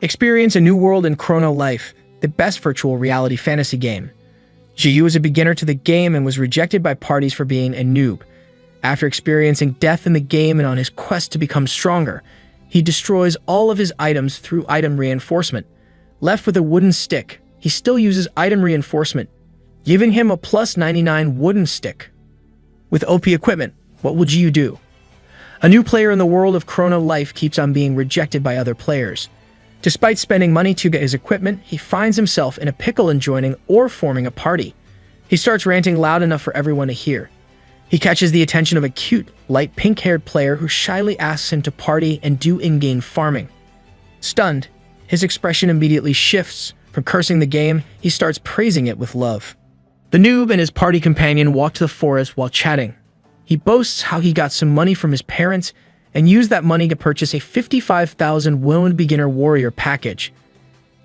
Experience a new world in Chrono Life, the best virtual reality fantasy game. Jiyu is a beginner to the game and was rejected by parties for being a noob. After experiencing death in the game and on his quest to become stronger, he destroys all of his items through item reinforcement. Left with a wooden stick, he still uses item reinforcement, giving him a plus 99 wooden stick. With OP equipment, what will Jiyu do? A new player in the world of Chrono Life keeps on being rejected by other players. Despite spending money to get his equipment, he finds himself in a pickle in joining or forming a party. He starts ranting loud enough for everyone to hear. He catches the attention of a cute, light pink-haired player who shyly asks him to party and do in-game farming. Stunned, his expression immediately shifts. From cursing the game, he starts praising it with love. The noob and his party companion walk to the forest while chatting. He boasts how he got some money from his parents and used that money to purchase a 55,000 Wound Beginner Warrior package.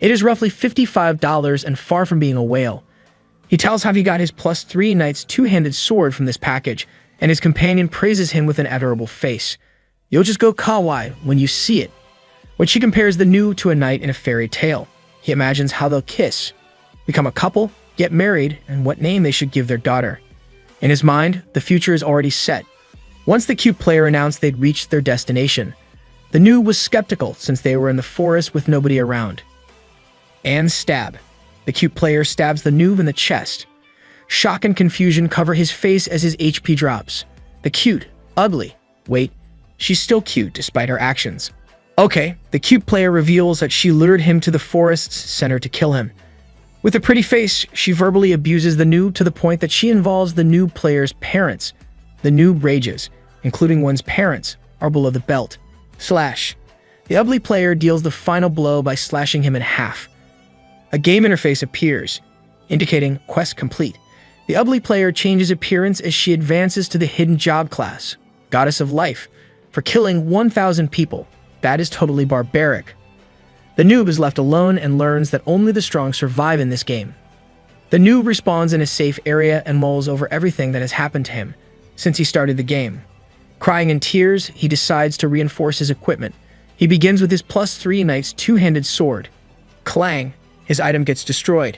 It is roughly $55 and far from being a whale. He tells how he got his +3 Knight's two-handed sword from this package, and his companion praises him with an adorable face. You'll just go kawaii when you see it. When she compares the noob to a knight in a fairy tale, he imagines how they'll kiss, become a couple, get married, and what name they should give their daughter. In his mind, the future is already set. Once the cute player announced they'd reached their destination, the noob was skeptical since they were in the forest with nobody around. And stab. The cute player stabs the noob in the chest. Shock and confusion cover his face as his HP drops. The cute, ugly. Wait, she's still cute despite her actions. Okay, the cute player reveals that she lured him to the forest's center to kill him. With a pretty face, she verbally abuses the noob to the point that she involves the noob player's parents. The noob rages, including one's parents, are below the belt. Slash. The ugly player deals the final blow by slashing him in half. A game interface appears, indicating quest complete. The ugly player changes appearance as she advances to the hidden job class, Goddess of Life, for killing 1,000 people. That is totally barbaric. The noob is left alone and learns that only the strong survive in this game. The noob respawns in a safe area and mulls over everything that has happened to him since he started the game. Crying in tears, he decides to reinforce his equipment. He begins with his +3 Knight's two-handed sword. Clang! His item gets destroyed.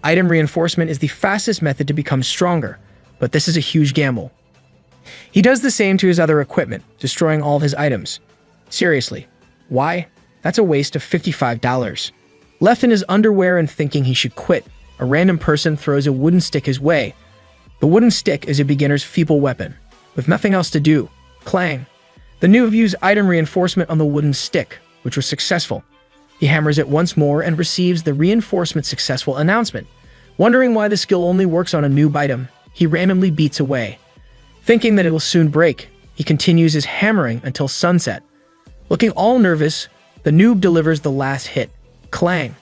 Item reinforcement is the fastest method to become stronger, but this is a huge gamble. He does the same to his other equipment, destroying all his items. Seriously, why? That's a waste of $55. Left in his underwear and thinking he should quit, a random person throws a wooden stick his way. The wooden stick is a beginner's feeble weapon. With nothing else to do, clang. The noob used item reinforcement on the wooden stick, which was successful. He hammers it once more and receives the reinforcement successful announcement. Wondering why the skill only works on a noob item, he randomly beats away. Thinking that it will soon break, he continues his hammering until sunset. Looking all nervous, the noob delivers the last hit. Clang.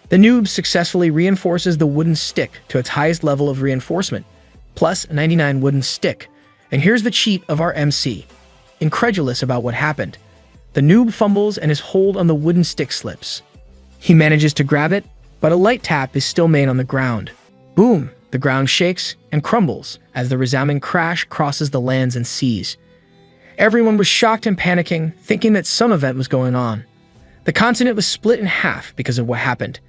The noob successfully reinforces the wooden stick to its highest level of reinforcement, plus 99 wooden stick. And here's the cheat of our MC. Incredulous about what happened, the noob fumbles and his hold on the wooden stick slips. He manages to grab it, but a light tap is still made on the ground. Boom! The ground shakes and crumbles as the resounding crash crosses the lands and seas. Everyone was shocked and panicking, thinking that some event was going on. The continent was split in half because of what happened.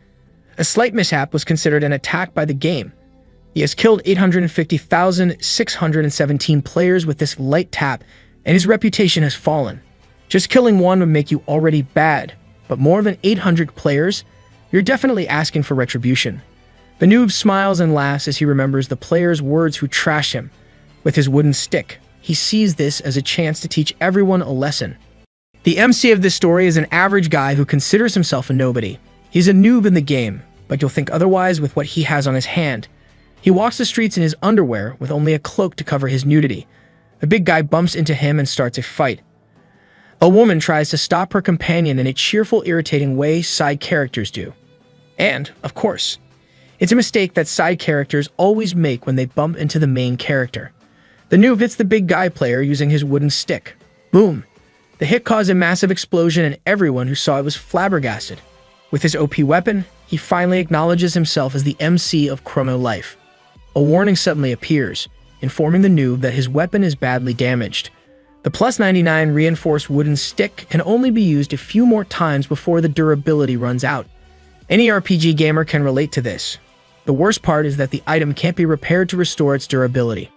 A slight mishap was considered an attack by the game. He has killed 850,617 players with this light tap, and his reputation has fallen. Just killing one would make you already bad, but more than 800 players? You're definitely asking for retribution. The noob smiles and laughs as he remembers the player's words who trashed him. With his wooden stick, he sees this as a chance to teach everyone a lesson. The MC of this story is an average guy who considers himself a nobody. He's a noob in the game, but you'll think otherwise with what he has on his hand. He walks the streets in his underwear with only a cloak to cover his nudity. A big guy bumps into him and starts a fight. A woman tries to stop her companion in a cheerful, irritating way side characters do. And, of course, it's a mistake that side characters always make when they bump into the main character. The noob hits the big guy player using his wooden stick. Boom! The hit caused a massive explosion and everyone who saw it was flabbergasted. With his OP weapon, he finally acknowledges himself as the MC of Chrono Life. A warning suddenly appears, informing the noob that his weapon is badly damaged. The plus 99 reinforced wooden stick can only be used a few more times before the durability runs out. Any RPG gamer can relate to this. The worst part is that the item can't be repaired to restore its durability.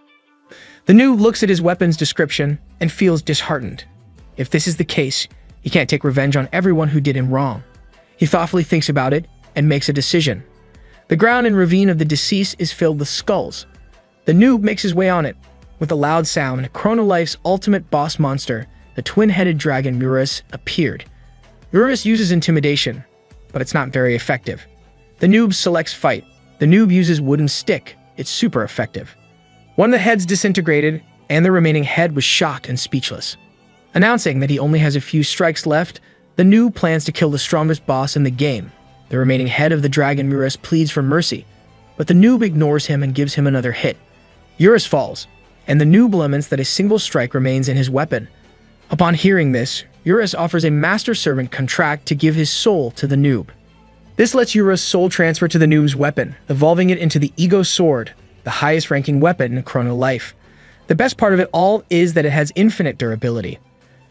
The noob looks at his weapon's description and feels disheartened. If this is the case, he can't take revenge on everyone who did him wrong. He thoughtfully thinks about it and makes a decision. The ground and ravine of the deceased is filled with skulls. The noob makes his way on it. With a loud sound, Chronolife's ultimate boss monster, the twin-headed dragon Urus, appeared. Urus uses intimidation, but it's not very effective. The noob selects fight. The noob uses wooden stick. It's super effective. One of the heads disintegrated, and the remaining head was shocked and speechless. Announcing that he only has a few strikes left, the noob plans to kill the strongest boss in the game. The remaining head of the dragon Urus pleads for mercy, but the noob ignores him and gives him another hit. Urus falls, and the noob laments that a single strike remains in his weapon. Upon hearing this, Urus offers a master servant contract to give his soul to the noob. This lets Urus soul transfer to the noob's weapon, evolving it into the Ego Sword, the highest ranking weapon in Chrono Life. The best part of it all is that it has infinite durability.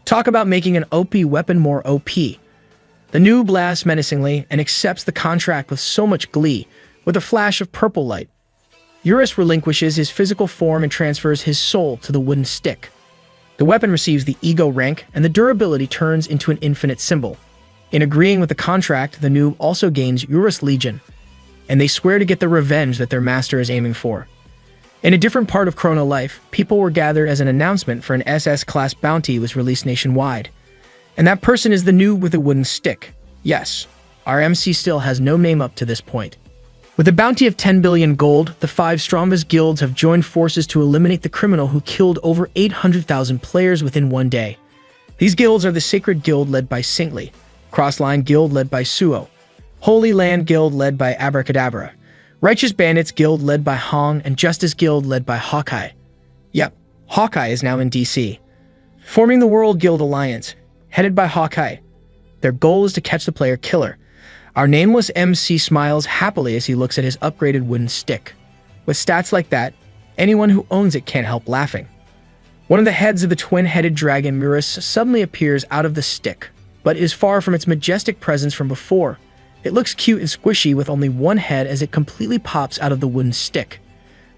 Talk about making an OP weapon more OP. The noob laughs menacingly and accepts the contract with so much glee, with a flash of purple light. Urus relinquishes his physical form and transfers his soul to the wooden stick. The weapon receives the ego rank, and the durability turns into an infinite symbol. In agreeing with the contract, the noob also gains Urus Legion, and they swear to get the revenge that their master is aiming for. In a different part of Chrono Life, people were gathered as an announcement for an SS-class bounty was released nationwide. And that person is the noob with a wooden stick. Yes, our MC still has no name up to this point. With a bounty of 10 billion gold, the 5 strongest guilds have joined forces to eliminate the criminal who killed over 800,000 players within one day. These guilds are the Sacred Guild led by Saintly, Crossline Guild led by Suo, Holy Land Guild led by Abracadabra, Righteous Bandits Guild led by Hong, and Justice Guild led by Hawkeye. Yep, Hawkeye is now in DC. Forming the World Guild Alliance, headed by Hawkeye. Their goal is to catch the player killer. Our nameless MC smiles happily as he looks at his upgraded wooden stick. With stats like that, anyone who owns it can't help laughing. One of the heads of the twin-headed dragon Urus suddenly appears out of the stick, but is far from its majestic presence from before. It looks cute and squishy with only one head as it completely pops out of the wooden stick.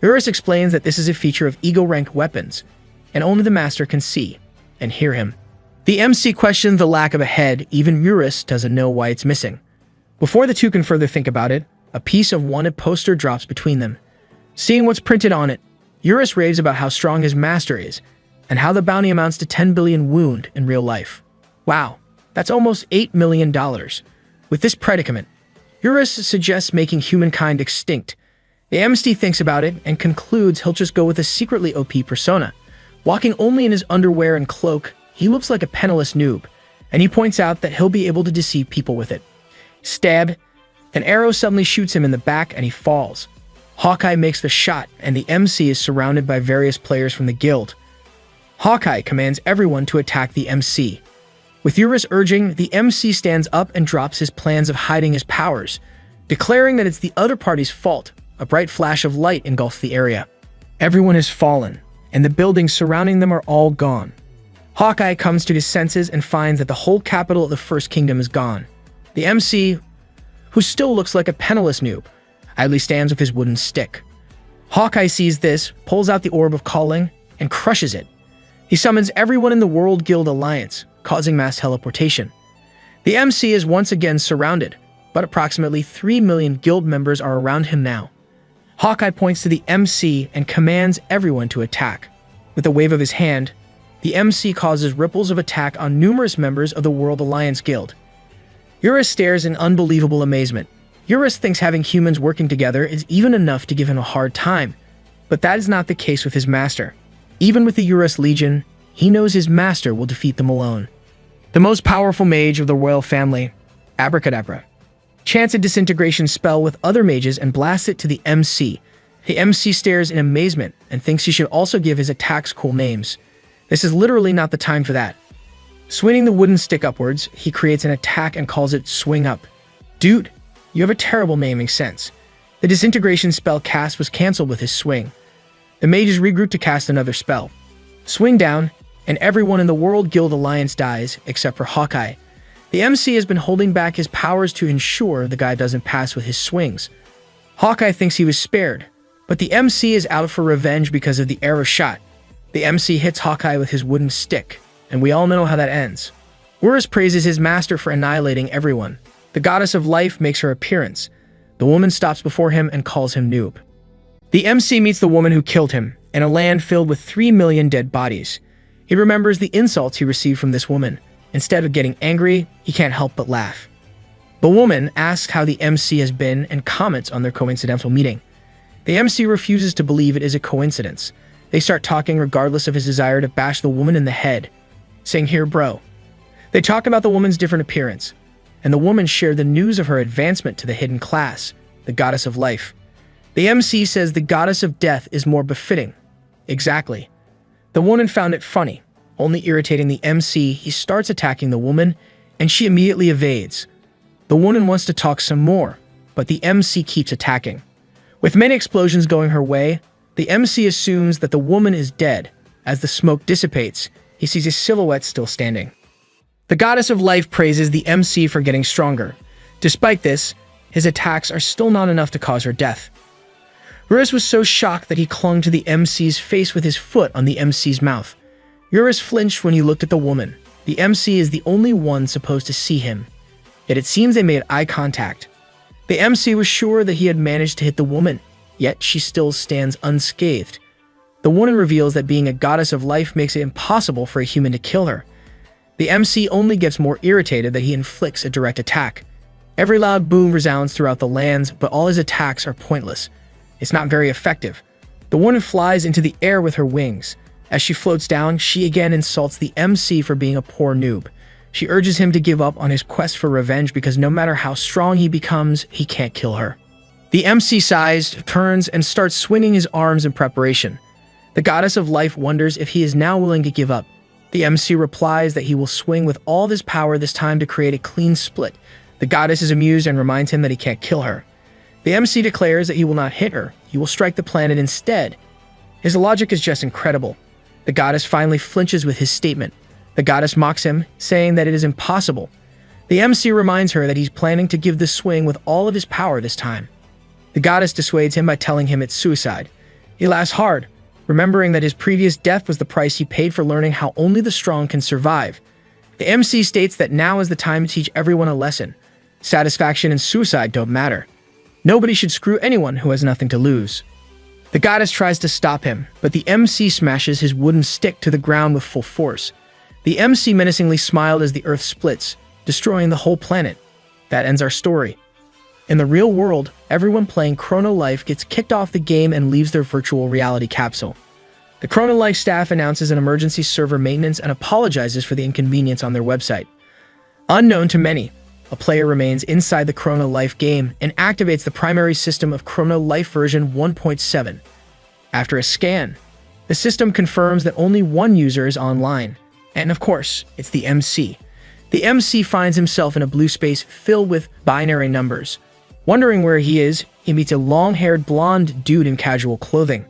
Urus explains that this is a feature of ego-ranked weapons, and only the master can see and hear him. The MC questions the lack of a head. Even Urus doesn't know why it's missing. Before the two can further think about it, a piece of wanted poster drops between them. Seeing what's printed on it, Urus raves about how strong his master is, and how the bounty amounts to 10 billion wound in real life. Wow, that's almost $8 million. With this predicament, Urus suggests making humankind extinct. The MC thinks about it and concludes he'll just go with a secretly OP persona. Walking only in his underwear and cloak, he looks like a penniless noob, and he points out that he'll be able to deceive people with it. Stab. An arrow suddenly shoots him in the back and he falls. Hawkeye makes the shot and the MC is surrounded by various players from the guild. Hawkeye commands everyone to attack the MC. With Urus urging, the MC stands up and drops his plans of hiding his powers, declaring that it's the other party's fault. A bright flash of light engulfs the area. Everyone has fallen, and the buildings surrounding them are all gone. Hawkeye comes to his senses and finds that the whole capital of the First Kingdom is gone. The MC, who still looks like a penniless noob, idly stands with his wooden stick. Hawkeye sees this, pulls out the Orb of Calling, and crushes it. He summons everyone in the World Guild Alliance, causing mass teleportation. The MC is once again surrounded, but approximately 3 million guild members are around him now. Hawkeye points to the MC and commands everyone to attack. With a wave of his hand, the MC causes ripples of attack on numerous members of the World Alliance Guild. Urus stares in unbelievable amazement. Urus thinks having humans working together is even enough to give him a hard time, but that is not the case with his master. Even with the Urus Legion, he knows his master will defeat them alone. The most powerful mage of the royal family, Abracadabra, chants a disintegration spell with other mages and blasts it to the MC. The MC stares in amazement and thinks he should also give his attacks cool names. This is literally not the time for that. Swinging the wooden stick upwards, he creates an attack and calls it Swing Up. Dude, you have a terrible naming sense. The disintegration spell cast was cancelled with his swing. The mages regroup to cast another spell. Swing Down. and everyone in the World Guild Alliance dies except for Hawkeye. The MC has been holding back his powers to ensure the guy doesn't pass with his swings. Hawkeye thinks he was spared, but the MC is out for revenge because of the arrow shot. The MC hits Hawkeye with his wooden stick, and we all know how that ends. Urus praises his master for annihilating everyone. The goddess of life makes her appearance. The woman stops before him and calls him Noob. The MC meets the woman who killed him in a land filled with 3 million dead bodies. He remembers the insults he received from this woman. Instead of getting angry, he can't help but laugh. The woman asks how the MC has been and comments on their coincidental meeting. The MC refuses to believe it is a coincidence. They start talking regardless of his desire to bash the woman in the head, saying, "Here, bro." They talk about the woman's different appearance, and the woman shared the news of her advancement to the hidden class, the goddess of life. The MC says the goddess of death is more befitting. Exactly. The woman found it funny. Only irritating the MC, he starts attacking the woman, and she immediately evades. The woman wants to talk some more, but the MC keeps attacking. With many explosions going her way, the MC assumes that the woman is dead. As the smoke dissipates, he sees his silhouette still standing. The goddess of life praises the MC for getting stronger. Despite this, his attacks are still not enough to cause her death. Urus was so shocked that he clung to the MC's face with his foot on the MC's mouth. Urus flinched when he looked at the woman. The MC is the only one supposed to see him. Yet it seems they made eye contact. The MC was sure that he had managed to hit the woman, yet she still stands unscathed. The woman reveals that being a goddess of life makes it impossible for a human to kill her. The MC only gets more irritated that he inflicts a direct attack. Every loud boom resounds throughout the lands, but all his attacks are pointless. It's not very effective. The woman flies into the air with her wings. As she floats down, she again insults the MC for being a poor noob. She urges him to give up on his quest for revenge because no matter how strong he becomes, he can't kill her. The MC sighs, turns, and starts swinging his arms in preparation. The goddess of life wonders if he is now willing to give up. The MC replies that he will swing with all of his power this time to create a clean split. The goddess is amused and reminds him that he can't kill her. The MC declares that he will not hit her, he will strike the planet instead. His logic is just incredible. The goddess finally flinches with his statement. The goddess mocks him, saying that it is impossible. The MC reminds her that he's planning to give the swing with all of his power this time. The goddess dissuades him by telling him it's suicide. He laughs hard, remembering that his previous death was the price he paid for learning how only the strong can survive. The MC states that now is the time to teach everyone a lesson. Satisfaction and suicide don't matter. Nobody should screw anyone who has nothing to lose. The goddess tries to stop him, but the MC smashes his wooden stick to the ground with full force. The MC menacingly smiled as the earth splits, destroying the whole planet. That ends our story. In the real world, everyone playing Chrono Life gets kicked off the game and leaves their virtual reality capsule. The Chrono Life staff announces an emergency server maintenance and apologizes for the inconvenience on their website. Unknown to many, a player remains inside the Chrono Life game and activates the primary system of Chrono Life version 1.7. After a scan, the system confirms that only one user is online. And of course, it's the MC. The MC finds himself in a blue space filled with binary numbers. Wondering where he is, he meets a long-haired blonde dude in casual clothing.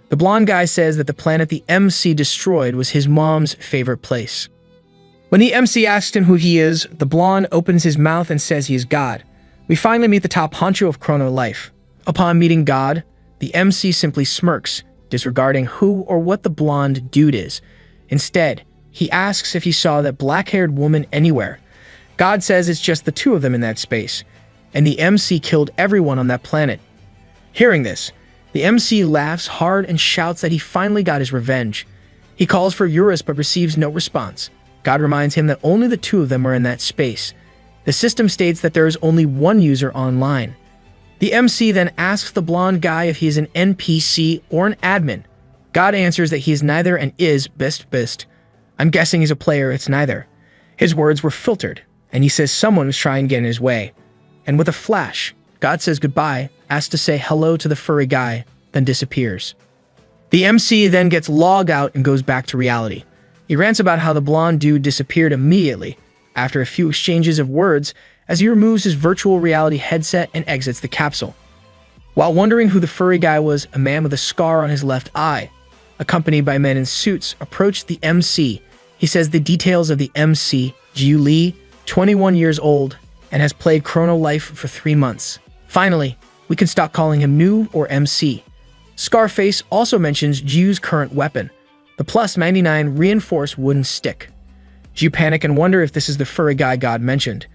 The blonde guy says that the planet the MC destroyed was his mom's favorite place. When the MC asks him who he is, the blonde opens his mouth and says he is God. We finally meet the top honcho of Chrono Life. Upon meeting God, the MC simply smirks, disregarding who or what the blonde dude is. Instead, he asks if he saw that black-haired woman anywhere. God says it's just the two of them in that space, and the MC killed everyone on that planet. Hearing this, the MC laughs hard and shouts that he finally got his revenge. He calls for Urus but receives no response. God reminds him that only the two of them are in that space. The system states that there is only one user online. The MC then asks the blonde guy if he is an NPC or an admin. God answers that he is neither and is best. I'm guessing he's a player, it's neither. His words were filtered, and he says someone was trying to get in his way. And with a flash, God says goodbye, asks to say hello to the furry guy, then disappears. The MC then gets logged out and goes back to reality. He rants about how the blonde dude disappeared immediately, after a few exchanges of words, as he removes his virtual reality headset and exits the capsule. While wondering who the furry guy was, a man with a scar on his left eye, accompanied by men in suits, approached the MC. He says the details of the MC, Jiu Lee, 21 years old, and has played Chrono Life for 3 months. Finally, we can stop calling him Noob or MC. Scarface also mentions Jiu's current weapon, the plus 99 reinforced wooden stick. Jiu panic and wonder if this is the furry guy God mentioned.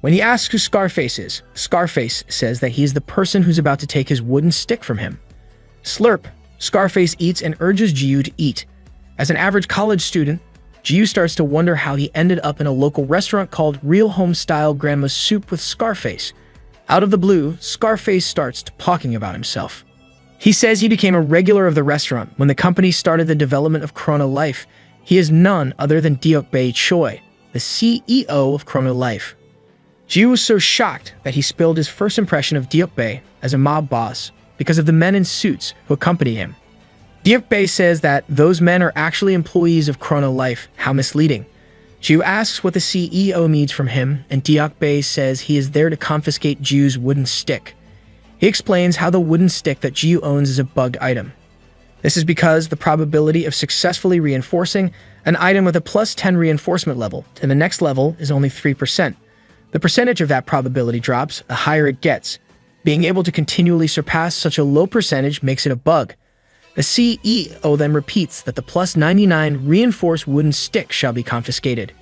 When he asks who Scarface is, Scarface says that he is the person who's about to take his wooden stick from him. Slurp, Scarface eats and urges Jiu to eat. As an average college student, Jiu starts to wonder how he ended up in a local restaurant called Real Home Style Grandma's Soup with Scarface. Out of the blue, Scarface starts talking about himself. He says he became a regular of the restaurant when the company started the development of Chrono Life. He is none other than Deokbae Choi, the CEO of Chrono Life. Jiu was so shocked that he spilled his first impression of Deokbae as a mob boss because of the men in suits who accompany him. Deokbae says that those men are actually employees of Chrono Life. How misleading. Jiu asks what the CEO needs from him, and Deokbae says he is there to confiscate Jiu's wooden stick. He explains how the wooden stick that Jiu owns is a bugged item. This is because the probability of successfully reinforcing an item with a plus 10 reinforcement level to the next level is only 3%. The percentage of that probability drops the higher it gets. Being able to continually surpass such a low percentage makes it a bug. The CEO then repeats that the plus 99 reinforced wooden stick shall be confiscated.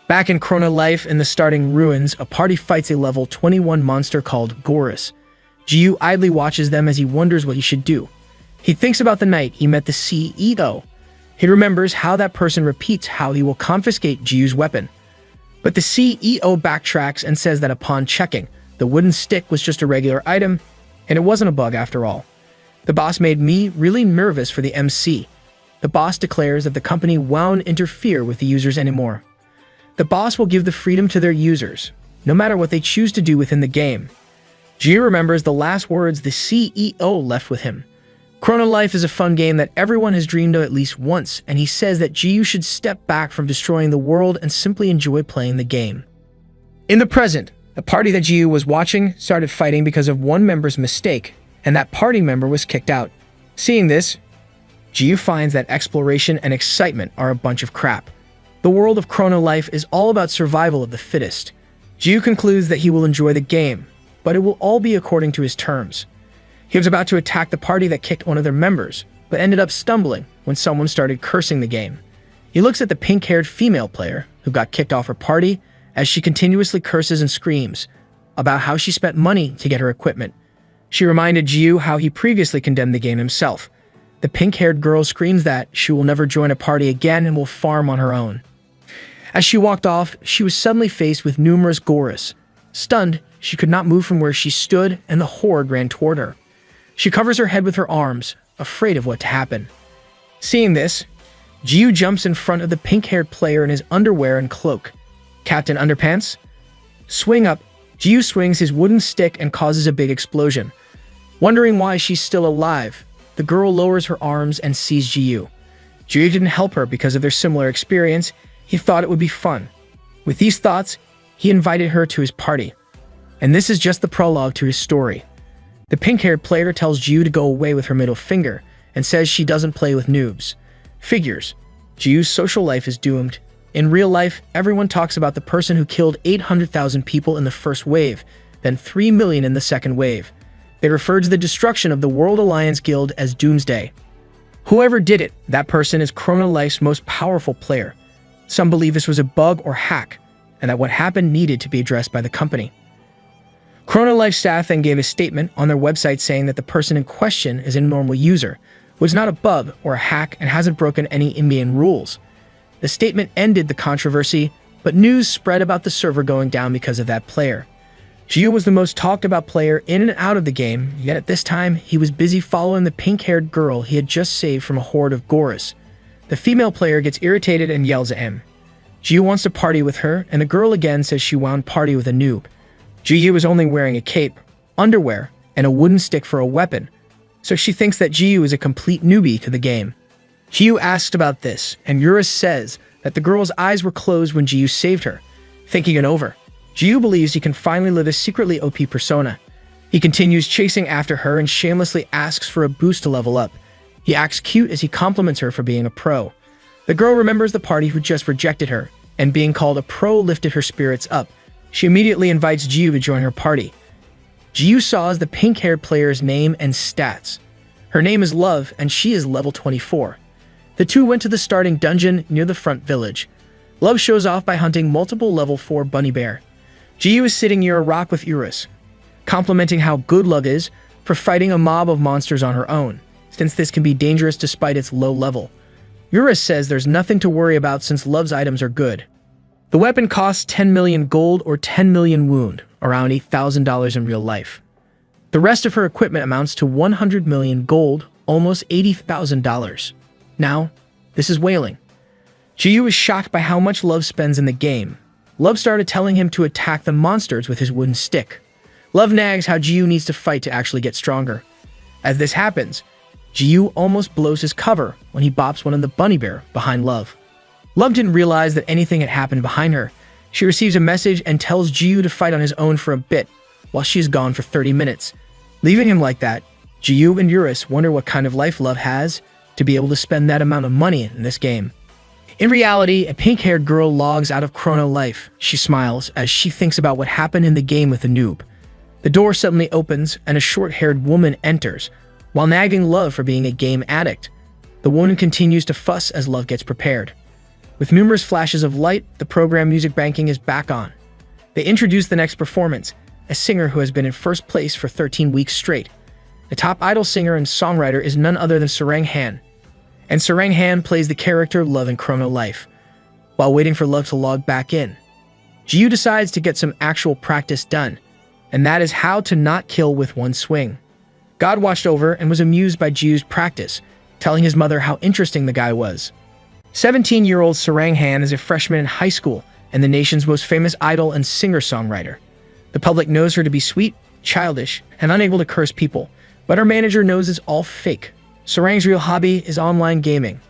Back in Chrono Life in the starting ruins, a party fights a level 21 monster called Gorus. Jiu idly watches them as he wonders what he should do. He thinks about the night he met the CEO. He remembers how that person repeats how he will confiscate Jiu's weapon. But the CEO backtracks and says that upon checking, the wooden stick was just a regular item, and it wasn't a bug after all. The boss made me really nervous for the MC. The boss declares that the company won't interfere with the users anymore. The boss will give the freedom to their users, no matter what they choose to do within the game. Jiu remembers the last words the CEO left with him. Chrono Life is a fun game that everyone has dreamed of at least once, and he says that Jiu should step back from destroying the world and simply enjoy playing the game. In the present, the party that Jiu was watching started fighting because of one member's mistake, and that party member was kicked out. Seeing this, Jiu finds that exploration and excitement are a bunch of crap. The world of Chrono Life is all about survival of the fittest. Jiu concludes that he will enjoy the game, but it will all be according to his terms. He was about to attack the party that kicked one of their members, but ended up stumbling when someone started cursing the game. He looks at the pink-haired female player who got kicked off her party as she continuously curses and screams about how she spent money to get her equipment. She reminded Jiu how he previously condemned the game himself. The pink-haired girl screams that she will never join a party again and will farm on her own. As she walked off, she was suddenly faced with numerous Gorus. Stunned, she could not move from where she stood, and the horde ran toward her. She covers her head with her arms, afraid of what to happen. Seeing this, Jiu jumps in front of the pink-haired player in his underwear and cloak. Captain Underpants? Swing up, Jiu swings his wooden stick and causes a big explosion. Wondering why she's still alive, the girl lowers her arms and sees Jiu. Jiu didn't help her because of their similar experience. He thought it would be fun. With these thoughts, he invited her to his party. And this is just the prologue to his story. The pink-haired player tells Jiu to go away with her middle finger and says she doesn't play with noobs. Figures. Jiu's social life is doomed. In real life, everyone talks about the person who killed 800,000 people in the first wave, then 3 million in the second wave. They refer to the destruction of the World Alliance Guild as Doomsday. Whoever did it, that person is Chrono Life's most powerful player. Some believe this was a bug or hack, and that what happened needed to be addressed by the company. Chrono Life staff then gave a statement on their website saying that the person in question is a normal user, was not a bug or a hack, and hasn't broken any in-game rules. The statement ended the controversy, but news spread about the server going down because of that player. Jiu was the most talked about player in and out of the game, yet at this time, he was busy following the pink-haired girl he had just saved from a horde of Gorus. The female player gets irritated and yells at him. Jiu wants to party with her, and the girl again says she won't party with a noob. Jiu was only wearing a cape, underwear, and a wooden stick for a weapon, so she thinks that Jiu is a complete newbie to the game. Jiu asked about this, and Eurus says that the girl's eyes were closed when Jiu saved her. Thinking it over, Jiu believes he can finally live a secretly OP persona. He continues chasing after her and shamelessly asks for a boost to level up. He acts cute as he compliments her for being a pro. The girl remembers the party who just rejected her, and being called a pro lifted her spirits up. She immediately invites Jiu to join her party. Jiu saws the pink-haired player's name and stats. Her name is Love, and she is level 24. The two went to the starting dungeon near the front village. Love shows off by hunting multiple level 4 bunny bear. Jiu is sitting near a rock with Urus, complimenting how good Love is for fighting a mob of monsters on her own, since this can be dangerous despite its low level. Urus says there's nothing to worry about since Love's items are good. The weapon costs 10 million gold or 10 million wound, around $8,000 in real life. The rest of her equipment amounts to 100 million gold, almost $80,000. Now, this is whaling. Jiu is shocked by how much Love spends in the game. Love started telling him to attack the monsters with his wooden stick. Love nags how Jiu needs to fight to actually get stronger. As this happens, Jiu almost blows his cover when he bops one of the bunny bear behind Love. Love didn't realize that anything had happened behind her. She receives a message and tells Jiu to fight on his own for a bit, while she's gone for 30 minutes. Leaving him like that, Jiu and Urus wonder what kind of life Love has to be able to spend that amount of money in this game. In reality, a pink-haired girl logs out of Chrono Life. She smiles as she thinks about what happened in the game with the noob. The door suddenly opens and a short-haired woman enters, while nagging Love for being a game addict. The woman continues to fuss as Love gets prepared. With numerous flashes of light, the program Music Banking is back on. They introduce the next performance, a singer who has been in first place for 13 weeks straight. The top idol singer and songwriter is none other than Sarang Han. And Sarang Han plays the character Love in Chrono Life. While waiting for Love to log back in, Jiu decides to get some actual practice done, and that is how to not kill with one swing. God watched over and was amused by Jiu's practice, telling his mother how interesting the guy was. 17-year-old Sarang Han is a freshman in high school and the nation's most famous idol and singer-songwriter. The public knows her to be sweet, childish, and unable to curse people, but her manager knows it's all fake. Sarang's real hobby is online gaming,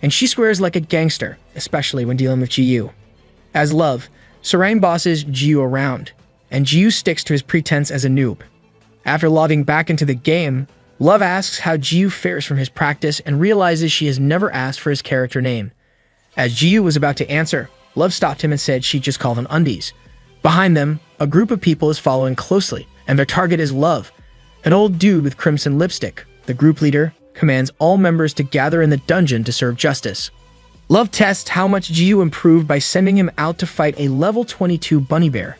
and she swears like a gangster, especially when dealing with Jiu. As Love, Sarang bosses Jiu around, and Jiu sticks to his pretense as a noob. After logging back into the game, Love asks how Jiu fares from his practice and realizes she has never asked for his character name. As Jiu was about to answer, Love stopped him and said she'd just call them undies. Behind them, a group of people is following closely, and their target is Love, an old dude with crimson lipstick. The group leader commands all members to gather in the dungeon to serve justice. Love tests how much Jiu improved by sending him out to fight a level 22 bunny bear.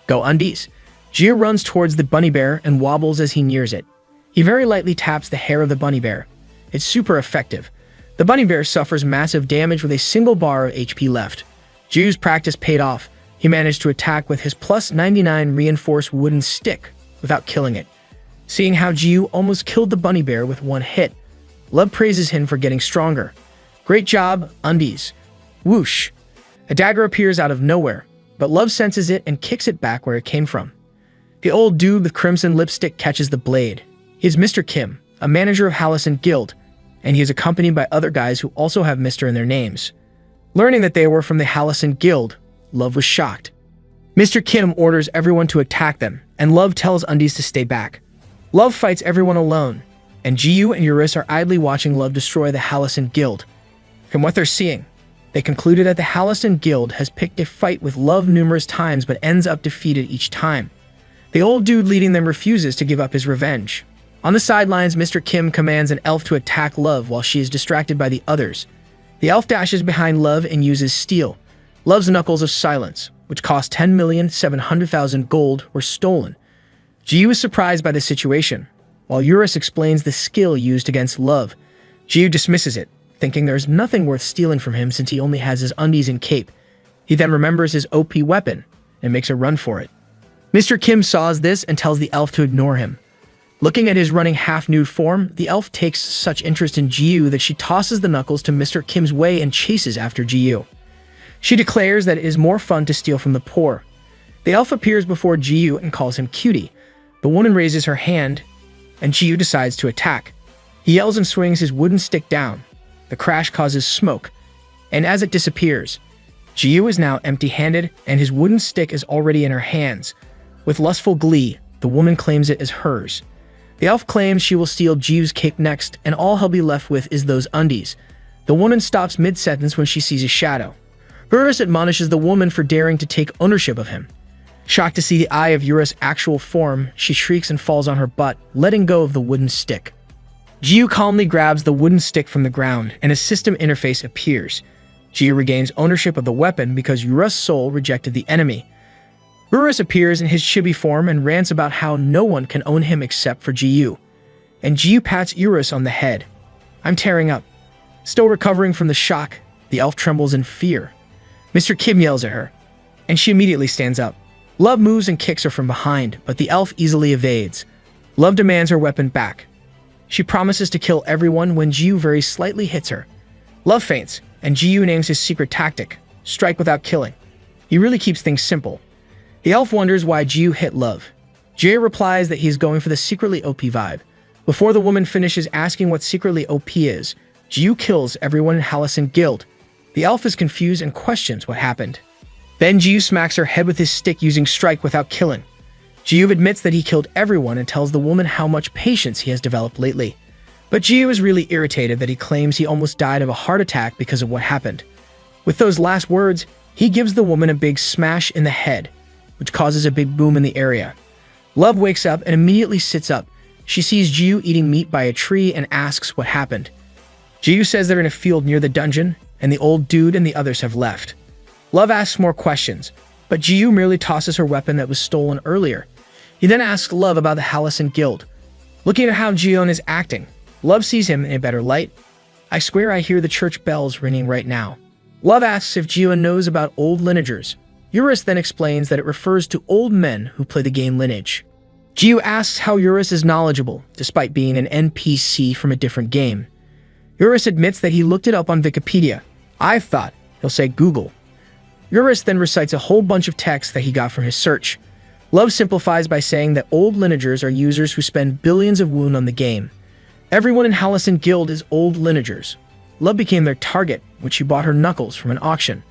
Go undies. Jiu runs towards the bunny bear and wobbles as he nears it. He very lightly taps the hair of the bunny bear. It's super effective. The bunny bear suffers massive damage with a single bar of HP left. Jiu's practice paid off. He managed to attack with his plus 99 reinforced wooden stick without killing it. Seeing how Jiu almost killed the bunny bear with one hit, Love praises him for getting stronger. Great job, undies. Whoosh. A dagger appears out of nowhere, but Love senses it and kicks it back where it came from. The old dude with crimson lipstick catches the blade. He is Mr. Kim, a manager of Hallison Guild, and he is accompanied by other guys who also have Mr. in their names. Learning that they were from the Hallison Guild, Love was shocked. Mr. Kim orders everyone to attack them, and Love tells Undies to stay back. Love fights everyone alone, and Jiu and Urus are idly watching Love destroy the Hallison Guild. From what they're seeing, they concluded that the Hallison Guild has picked a fight with Love numerous times but ends up defeated each time. The old dude leading them refuses to give up his revenge. On the sidelines, Mr. Kim commands an elf to attack Love while she is distracted by the others. The elf dashes behind Love and uses steel. Love's Knuckles of Silence, which cost 10,700,000 gold, were stolen. Jiu is surprised by the situation, while Urus explains the skill used against Love. Jiu dismisses it, thinking there's nothing worth stealing from him since he only has his undies and cape. He then remembers his OP weapon and makes a run for it. Mr. Kim saws this and tells the elf to ignore him. Looking at his running half-nude form, the elf takes such interest in Jiu that she tosses the knuckles to Mr. Kim's way and chases after Jiu. She declares that it is more fun to steal from the poor. The elf appears before Jiu and calls him cutie. The woman raises her hand, and Jiu decides to attack. He yells and swings his wooden stick down. The crash causes smoke, and as it disappears, Jiu is now empty-handed and his wooden stick is already in her hands. With lustful glee, the woman claims it as hers. The elf claims she will steal Jiu's cape next, and all he'll be left with is those undies. The woman stops mid-sentence when she sees a shadow. Eurus admonishes the woman for daring to take ownership of him. Shocked to see the eye of Eurus' actual form, she shrieks and falls on her butt, letting go of the wooden stick. Jiu calmly grabs the wooden stick from the ground, and a system interface appears. Jiu regains ownership of the weapon because Eurus' soul rejected the enemy. Eurus appears in his chibi form and rants about how no one can own him except for Jiu. And Jiu pats Eurus on the head. "I'm tearing up." Still recovering from the shock, the elf trembles in fear. Mr. Kim yells at her, and she immediately stands up. Love moves and kicks her from behind, but the elf easily evades. Love demands her weapon back. She promises to kill everyone when Jiu very slightly hits her. Love faints, and Jiu names his secret tactic, strike without killing. He really keeps things simple. The elf wonders why Jiu hit Love. Jiu replies that he's going for the secretly OP vibe. Before the woman finishes asking what secretly OP is, Jiu kills everyone in Halcyon Guild. The elf is confused and questions what happened. Then Jiu smacks her head with his stick using strike without killing. Jiu admits that he killed everyone and tells the woman how much patience he has developed lately. But Jiu is really irritated that he claims he almost died of a heart attack because of what happened. With those last words, he gives the woman a big smash in the head, which causes a big boom in the area. Love wakes up and immediately sits up. She sees Jiu eating meat by a tree and asks what happened. Jiu says they're in a field near the dungeon, and the old dude and the others have left. Love asks more questions, but Jiu merely tosses her weapon that was stolen earlier. He then asks Love about the Halcyon Guild. Looking at how Jion is acting, Love sees him in a better light. "I swear I hear the church bells ringing right now." Love asks if Jion knows about old lineagers. Eurus then explains that it refers to old men who play the game Lineage. Jiu asks how Eurus is knowledgeable, despite being an NPC from a different game. Eurus admits that he looked it up on Wikipedia. "I thought," he'll say Google. Eurus then recites a whole bunch of text that he got from his search. Love simplifies by saying that old lineagers are users who spend billions of wound on the game. Everyone in Halcyon Guild is old lineagers. Love became their target when she bought her knuckles from an auction.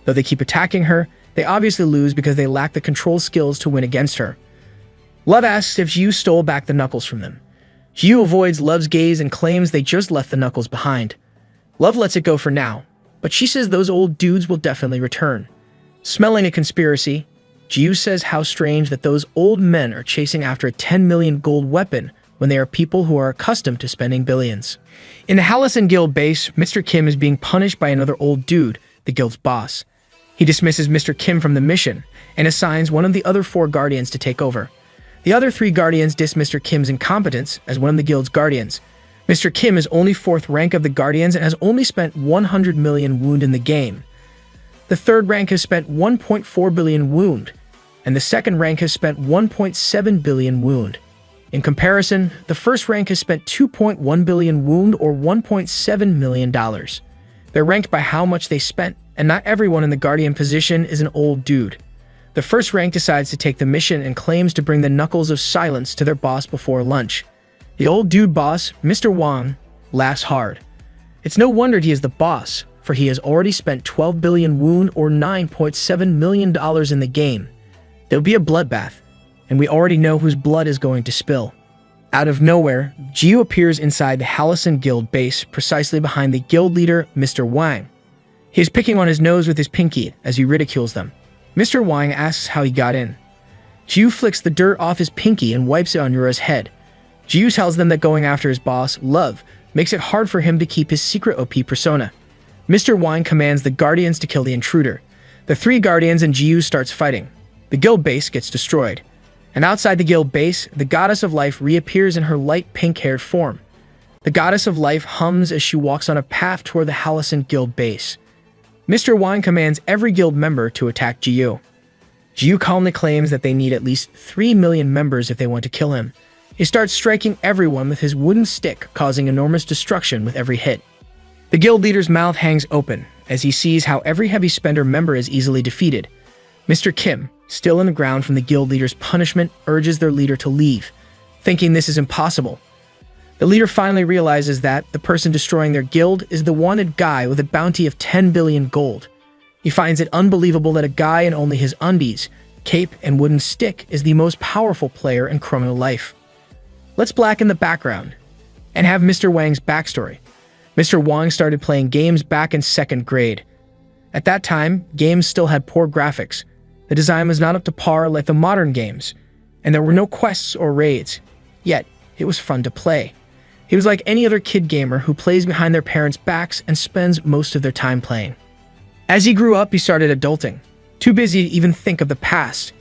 Though they keep attacking her, they obviously lose because they lack the control skills to win against her. Love asks if Jiu stole back the knuckles from them. Jiu avoids Love's gaze and claims they just left the knuckles behind. Love lets it go for now, but she says those old dudes will definitely return. Smelling a conspiracy, Jiu says how strange that those old men are chasing after a 10 million gold weapon when they are people who are accustomed to spending billions. In the Halcyon Guild base, Mr. Kim is being punished by another old dude, the guild's boss. He dismisses Mr. Kim from the mission and assigns one of the other 4 guardians to take over. The other 3 guardians diss Mr. Kim's incompetence as one of the guild's guardians. Mr. Kim is only 4th rank of the guardians and has only spent 100 million wound in the game. The 3rd rank has spent 1.4 billion wound, and the 2nd rank has spent 1.7 billion wound. In comparison, the 1st rank has spent 2.1 billion wound or $1.7 million. They're ranked by how much they spent, and not everyone in the guardian position is an old dude. The 1st rank decides to take the mission and claims to bring the Knuckles of Silence to their boss before lunch. The old dude boss, Mr. Wang, laughs hard. It's no wonder he is the boss, for he has already spent 12 billion wound or $9.7 million in the game. There'll be a bloodbath, and we already know whose blood is going to spill. Out of nowhere, Jiu appears inside the Halcyon Guild base precisely behind the guild leader, Mr. Wang. He is picking on his nose with his pinky as he ridicules them. Mr. Wang asks how he got in. Jiu flicks the dirt off his pinky and wipes it on Yura's head. Jiu tells them that going after his boss, Love, makes it hard for him to keep his secret OP persona. Mr. Wang commands the guardians to kill the intruder. The 3 guardians and Jiu starts fighting. The guild base gets destroyed. And outside the guild base, the Goddess of Life reappears in her light pink-haired form. The Goddess of Life hums as she walks on a path toward the Halcyon Guild base. Mr. Wang commands every guild member to attack Jiu. Jiu calmly claims that they need at least 3 million members if they want to kill him. He starts striking everyone with his wooden stick, causing enormous destruction with every hit. The guild leader's mouth hangs open as he sees how every heavy spender member is easily defeated. Mr. Kim, still in the ground from the guild leader's punishment, urges their leader to leave, thinking this is impossible. The leader finally realizes that the person destroying their guild is the wanted guy with a bounty of 10 billion gold. He finds it unbelievable that a guy in only his undies, cape, and wooden stick is the most powerful player in criminal life. Let's blacken the background and have Mr. Wang's backstory. Mr. Wang started playing games back in 2nd grade. At that time, games still had poor graphics. The design was not up to par like the modern games, and there were no quests or raids. Yet, it was fun to play. He was like any other kid gamer who plays behind their parents' backs and spends most of their time playing. As he grew up, he started adulting, too busy to even think of the past.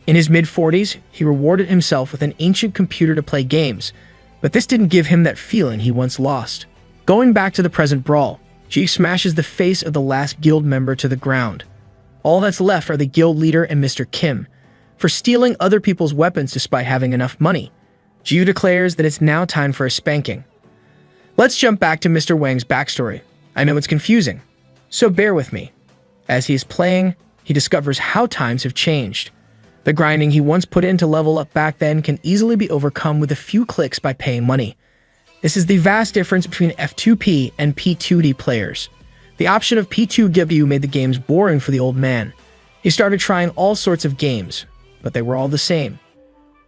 In his mid-40s, he rewarded himself with an ancient computer to play games, but this didn't give him that feeling he once lost. Going back to the present brawl, Ji smashes the face of the last guild member to the ground. All that's left are the guild leader and Mr. Kim. For stealing other people's weapons despite having enough money, Ji declares that it's now time for a spanking. Let's jump back to Mr. Wang's backstory. I know it's confusing, so bear with me. As he is playing, he discovers how times have changed. The grinding he once put in to level up back then can easily be overcome with a few clicks by paying money. This is the vast difference between F2P and P2D players. The option of P2W made the games boring for the old man. He started trying all sorts of games, but they were all the same.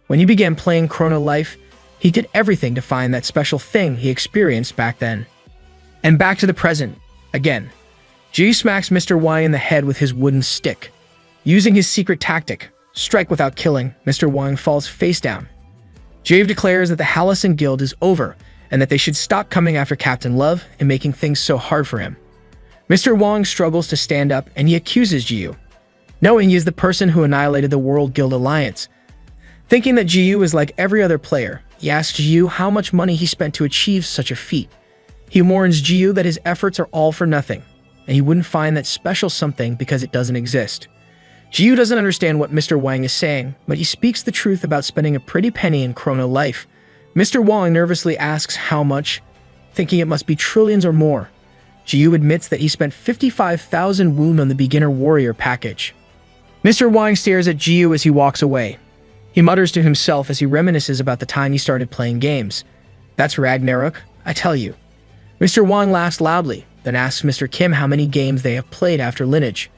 When he began playing Chrono Life, he did everything to find that special thing he experienced back then. And back to the present, again. Ji smacks Mr. Wang in the head with his wooden stick. Using his secret tactic, strike without killing, Mr. Wang falls face down. Jave declares that the Hallison Guild is over and that they should stop coming after Captain Love and making things so hard for him. Mr. Wang struggles to stand up and he accuses Jiu, knowing he is the person who annihilated the World Guild Alliance. Thinking that Jiu is like every other player, he asks Jiu how much money he spent to achieve such a feat. He warns Jiu that his efforts are all for nothing, and he wouldn't find that special something because it doesn't exist. Jiu doesn't understand what Mr. Wang is saying, but he speaks the truth about spending a pretty penny in Chrono Life. Mr. Wang nervously asks how much, thinking it must be trillions or more. Jiu admits that he spent 55,000 woon on the beginner warrior package. Mr. Wang stares at Jiu as he walks away. He mutters to himself as he reminisces about the time he started playing games. That's Ragnarok, I tell you. Mr. Wang laughs loudly, then asks Mr. Kim how many games they have played after Lineage.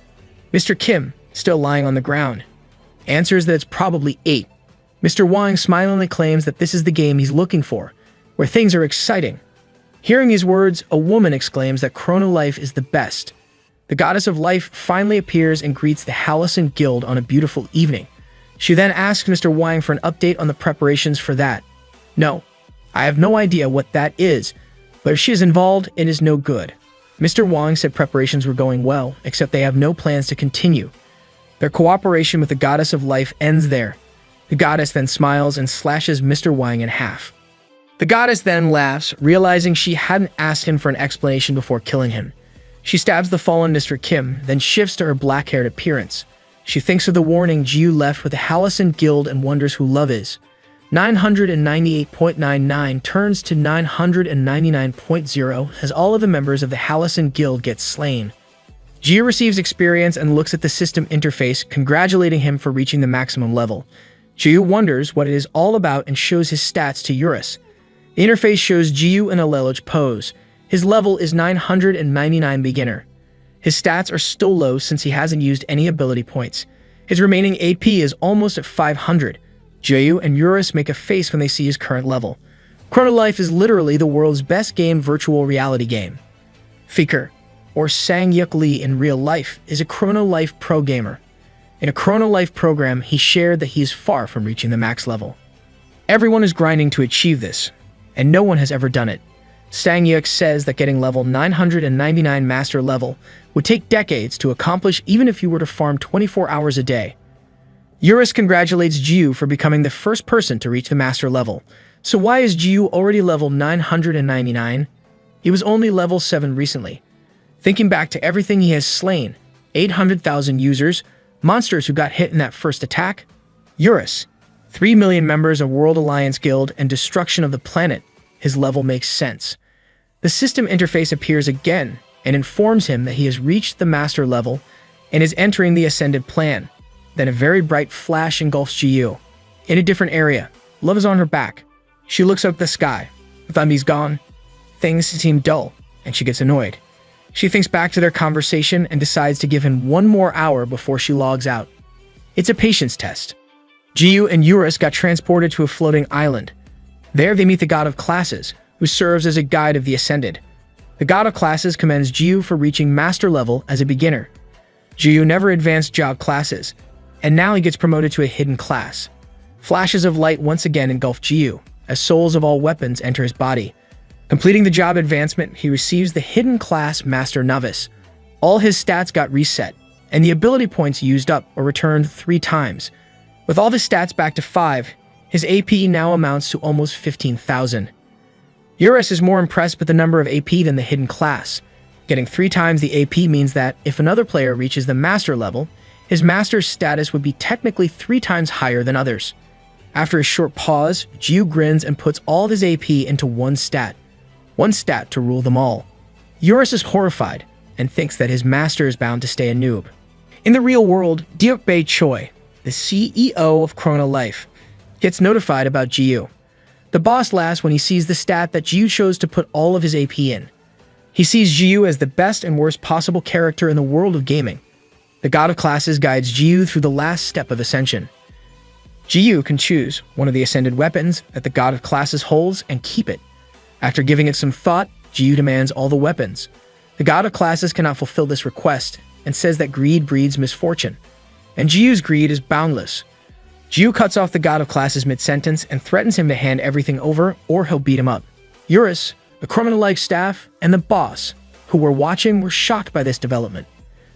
Mr. Kim, still lying on the ground, answers that it's probably 8. Mr. Wang smilingly claims that this is the game he's looking for, where things are exciting. Hearing these words, a woman exclaims that Chrono Life is the best. The goddess of life finally appears and greets the Hallison Guild on a beautiful evening. She then asks Mr. Wang for an update on the preparations for that. No, I have no idea what that is, but if she is involved, it is no good. Mr. Wang said preparations were going well, except they have no plans to continue. Their cooperation with the goddess of life ends there. The goddess then smiles and slashes Mr. Wang in half. The goddess then laughs, realizing she hadn't asked him for an explanation before killing him. She stabs the fallen Mr. Kim, then shifts to her black-haired appearance. She thinks of the warning Jiu left with the Hallison Guild and wonders who love is. 998.99 turns to 999.0 as all of the members of the Hallison Guild get slain. Jiu receives experience and looks at the system interface, congratulating him for reaching the maximum level. Jiu wonders what it is all about and shows his stats to Eurus. The interface shows Jiu in a Lelouch pose. His level is 999 beginner. His stats are still low since he hasn't used any ability points. His remaining AP is almost at 500. Jiu and Eurus make a face when they see his current level. Chrono Life is literally the world's best game virtual reality game. Faker, or Sang-Yuk Lee in real life, is a Chrono Life pro gamer. In a Chrono Life program, he shared that he is far from reaching the max level. Everyone is grinding to achieve this, and no one has ever done it. Sang-Yuk says that getting level 999 master level would take decades to accomplish even if you were to farm 24 hours a day. Eurus congratulates Jiu for becoming the first person to reach the master level. So why is Jiu already level 999? He was only level 7 recently. Thinking back to everything he has slain, 800,000 users, monsters who got hit in that first attack, Eurus, 3 million members of World Alliance Guild, and destruction of the planet, his level makes sense. The system interface appears again and informs him that he has reached the master level and is entering the ascended plan. Then a very bright flash engulfs Jiu. In a different area, Love is on her back. She looks up at the sky. Thunby's gone. Things seem dull, and she gets annoyed. She thinks back to their conversation and decides to give him 1 more hour before she logs out. It's a patience test. Jiu and Eurus got transported to a floating island. There they meet the God of Classes, who serves as a guide of the Ascended. The God of Classes commends Jiyu for reaching master level as a beginner. Jiyu never advanced job classes, and now he gets promoted to a hidden class. Flashes of light once again engulf Jiyu, as souls of all weapons enter his body. Completing the job advancement, he receives the hidden class Master Novice. All his stats got reset, and the ability points used up or returned 3 times. With all his stats back to 5, his AP now amounts to almost 15,000. Eurus is more impressed with the number of AP than the hidden class. Getting 3 times the AP means that if another player reaches the master level, his master's status would be technically 3 times higher than others. After a short pause, Jiyu grins and puts all of his AP into one stat to rule them all. Eurus is horrified and thinks that his master is bound to stay a noob. In the real world, Deokbae Choi, the CEO of Chrono Life, gets notified about Jiyu. The boss laughs when he sees the stat that Jiyu chose to put all of his AP in. He sees Jiyu as the best and worst possible character in the world of gaming. The God of Classes guides Jiyu through the last step of Ascension. Jiyu can choose one of the Ascended weapons that the God of Classes holds and keep it. After giving it some thought, Jiyu demands all the weapons. The God of Classes cannot fulfill this request and says that greed breeds misfortune. And Jiyu's greed is boundless. Jiyu cuts off the God of Classes mid-sentence and threatens him to hand everything over or he'll beat him up. Eurus, the criminal-like staff, and the boss, who were watching, were shocked by this development.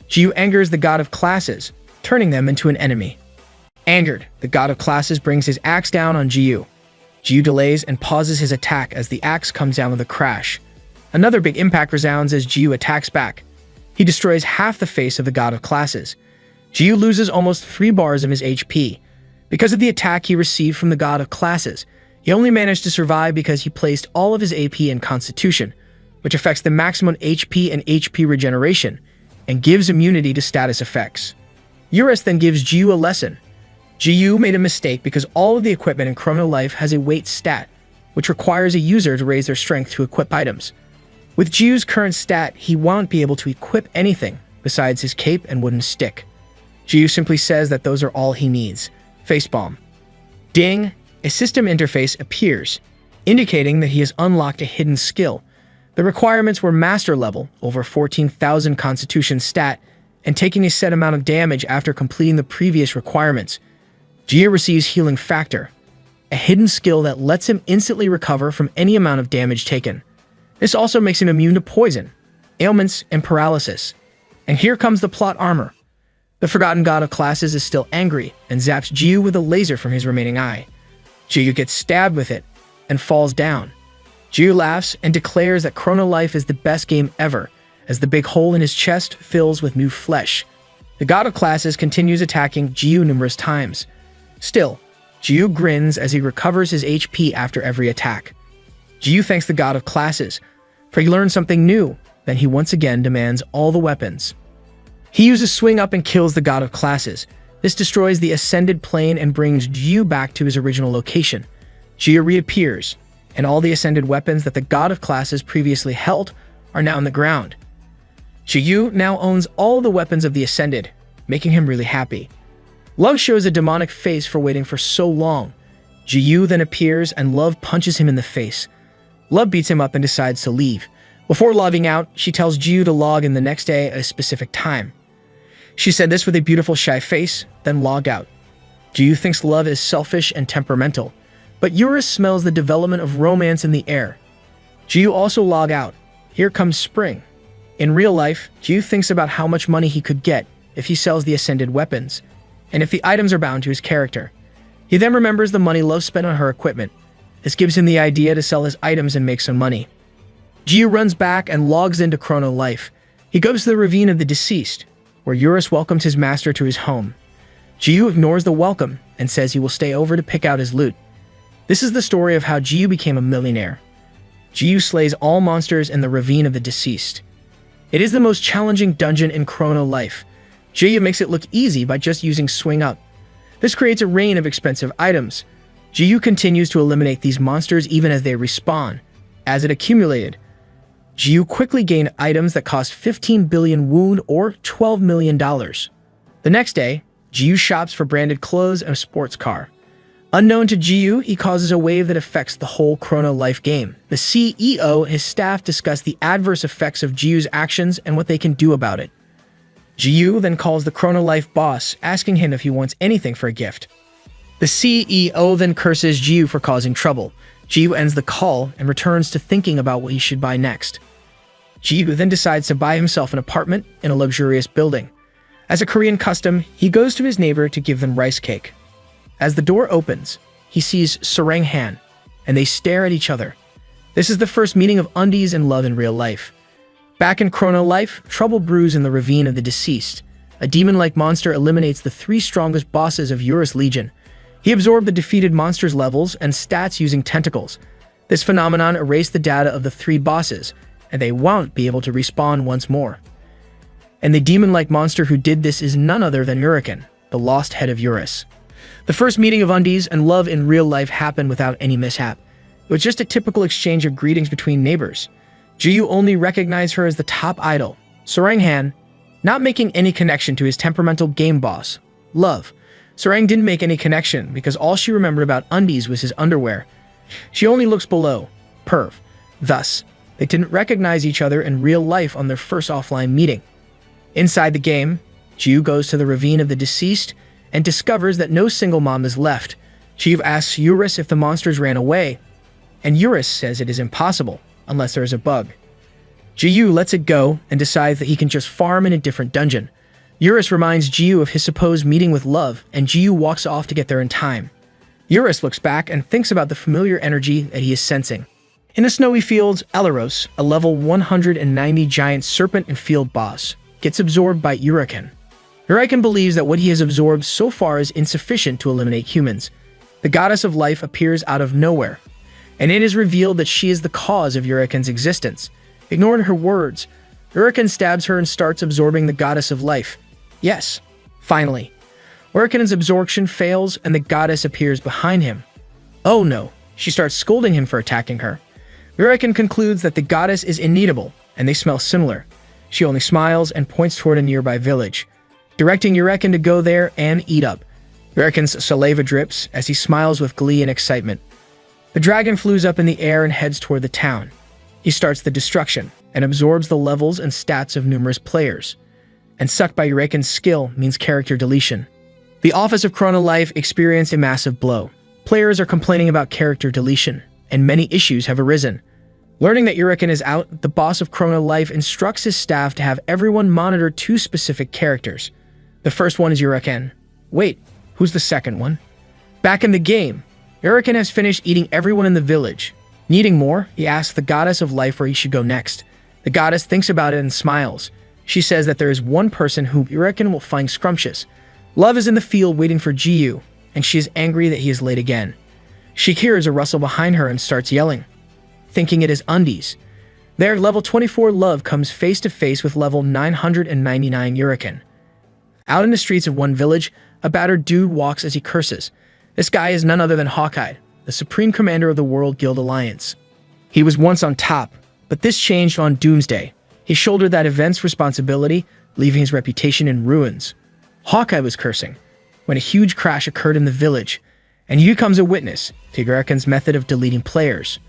Jiyu angers the God of Classes, turning them into an enemy. Angered, the God of Classes brings his axe down on Jiyu. Jiyu delays and pauses his attack as the axe comes down with a crash. Another big impact resounds as Jiyu attacks back. He destroys half the face of the God of Classes. Jiyu loses almost 3 bars of his HP. Because of the attack he received from the God of Classes, he only managed to survive because he placed all of his AP in Constitution, which affects the maximum HP and HP regeneration, and gives immunity to status effects. Eurus then gives Jiyu a lesson. Jiyu made a mistake because all of the equipment in Chrono Life has a weight stat, which requires a user to raise their strength to equip items. With Jiyu's current stat, he won't be able to equip anything besides his cape and wooden stick. Jiyu simply says that those are all he needs. Facepalm. Ding! A system interface appears, indicating that he has unlocked a hidden skill. The requirements were master level, over 14,000 Constitution stat, and taking a set amount of damage after completing the previous requirements. Jiyu receives Healing Factor, a hidden skill that lets him instantly recover from any amount of damage taken. This also makes him immune to poison, ailments, and paralysis. And here comes the plot armor. The Forgotten God of Classes is still angry and zaps Jiyu with a laser from his remaining eye. Jiyu gets stabbed with it and falls down. Jiyu laughs and declares that Chrono Life is the best game ever, as the big hole in his chest fills with new flesh. The God of Classes continues attacking Jiyu numerous times. Still, Jiyu grins as he recovers his HP after every attack. Jiyu thanks the God of Classes, for he learned something new. Then he once again demands all the weapons. He uses Swing Up and kills the God of Classes. This destroys the Ascended Plane and brings Jiyu back to his original location. Jiyu reappears, and all the Ascended weapons that the God of Classes previously held are now on the ground. Jiyu now owns all the weapons of the Ascended, making him really happy. Love shows a demonic face for waiting for so long. Jiyu then appears and Love punches him in the face. Love beats him up and decides to leave. Before logging out, she tells Jiyu to log in the next day at a specific time. She said this with a beautiful shy face, then log out. Jiyu thinks Love is selfish and temperamental, but Eurus smells the development of romance in the air. Jiyu also log out. Here comes spring. In real life, Jiyu thinks about how much money he could get if he sells the Ascended weapons, and if the items are bound to his character. He then remembers the money Love spent on her equipment. This gives him the idea to sell his items and make some money. Jiyu runs back and logs into Chrono Life. He goes to the Ravine of the Deceased, where Eurus welcomes his master to his home. Jiyu ignores the welcome and says he will stay over to pick out his loot. This is the story of how Jiyu became a millionaire. Jiyu slays all monsters in the Ravine of the Deceased. It is the most challenging dungeon in Chrono Life. Jiyu makes it look easy by just using Swing Up. This creates a rain of expensive items. Jiyu continues to eliminate these monsters even as they respawn. As it accumulated, Jiyu quickly gained items that cost 15 billion wound or $12 million. The next day, Jiyu shops for branded clothes and a sports car. Unknown to Jiyu, he causes a wave that affects the whole Chrono Life game. The CEO and his staff discuss the adverse effects of Jiyu's actions and what they can do about it. Jiyu then calls the Chrono Life boss, asking him if he wants anything for a gift. The CEO then curses Jiyu for causing trouble. Jiyu ends the call and returns to thinking about what he should buy next. Jiyu then decides to buy himself an apartment in a luxurious building. As a Korean custom, he goes to his neighbor to give them rice cake. As the door opens, he sees Sarang Han, and they stare at each other. This is the first meeting of undies and love in real life. Back in Chrono Life, trouble brews in the ravine of the deceased. A demon-like monster eliminates the 3 strongest bosses of Eurus Legion. He absorbed the defeated monster's levels and stats using tentacles. This phenomenon erased the data of the 3 bosses, and they won't be able to respawn once more. And the demon-like monster who did this is none other than Uriken, the lost head of Eurus. The first meeting of undies and love in real life happened without any mishap. It was just a typical exchange of greetings between neighbors. Jiyu only recognized her as the top idol, Sarang Han, not making any connection to his temperamental game boss, Love. Sarang didn't make any connection because all she remembered about undies was his underwear. She only looks below, perv. Thus, they didn't recognize each other in real life on their first offline meeting. Inside the game, Jiyu goes to the ravine of the deceased and discovers that no single mom is left. Jiyu asks Eurus if the monsters ran away, and Eurus says it is impossible unless there is a bug. Jiyu lets it go and decides that he can just farm in a different dungeon. Eurus reminds Jiyu of his supposed meeting with Love, and Jiyu walks off to get there in time. Eurus looks back and thinks about the familiar energy that he is sensing. In the snowy fields, Elaros, a level 190 giant serpent and field boss, gets absorbed by Uriken. Uriken believes that what he has absorbed so far is insufficient to eliminate humans. The goddess of life appears out of nowhere, and it is revealed that she is the cause of Uriken's existence. Ignoring her words, Uriken stabs her and starts absorbing the goddess of life. Yes, finally. Uriken's absorption fails and the goddess appears behind him. Oh no, she starts scolding him for attacking her. Uriken concludes that the goddess is ineatable, and they smell similar. She only smiles and points toward a nearby village, directing Uriken to go there and eat up. Uriken's saliva drips as he smiles with glee and excitement. The dragon flews up in the air and heads toward the town. He starts the destruction and absorbs the levels and stats of numerous players. And sucked by Uriken's skill means character deletion. The Office of Chrono Life experienced a massive blow. Players are complaining about character deletion, and many issues have arisen. Learning that Uriken is out, the boss of Chrono Life instructs his staff to have everyone monitor 2 specific characters. The first one is Uriken. Wait, who's the second one? Back in the game, Uriken has finished eating everyone in the village. Needing more, he asks the goddess of life where he should go next. The goddess thinks about it and smiles. She says that there is one person whom Uriken will find scrumptious. Love is in the field waiting for Jiyu, and she is angry that he is late again. She hears a rustle behind her and starts yelling, thinking it is undies. There, level 24 Love comes face to face with level 999 Uriken. Out in the streets of one village, a battered dude walks as he curses. This guy is none other than Hawkeye, the supreme commander of the World Guild Alliance. He was once on top, but this changed on Doomsday. He shouldered that event's responsibility, leaving his reputation in ruins. Hawkeye was cursing when a huge crash occurred in the village, and he becomes a witness to Uriken's method of deleting players.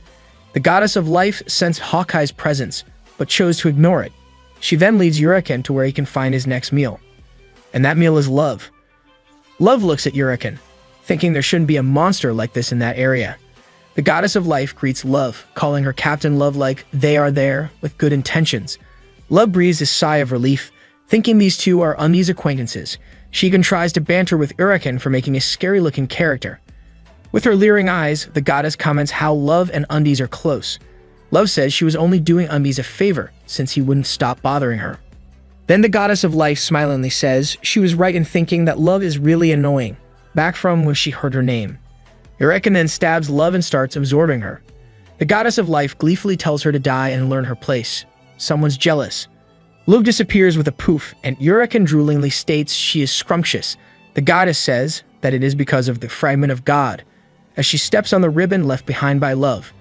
The goddess of life sensed Hawkeye's presence, but chose to ignore it. She then leads Uriken to where he can find his next meal. And that meal is Love. Love looks at Uriken, thinking there shouldn't be a monster like this in that area. The goddess of life greets Love, calling her Captain Love like they are there with good intentions. Love breathes a sigh of relief, thinking these two are undies acquaintances. She even tries to banter with Uriken for making a scary-looking character. With her leering eyes, the goddess comments how Love and undies are close. Love says she was only doing undies a favor since he wouldn't stop bothering her. Then the goddess of life smilingly says she was right in thinking that Love is really annoying, back from when she heard her name. Uriken then stabs Love and starts absorbing her. The goddess of life gleefully tells her to die and learn her place. Someone's jealous. Love disappears with a poof, and Uriken droolingly states she is scrumptious. The goddess says that it is because of the fragment of God, as she steps on the ribbon left behind by Love.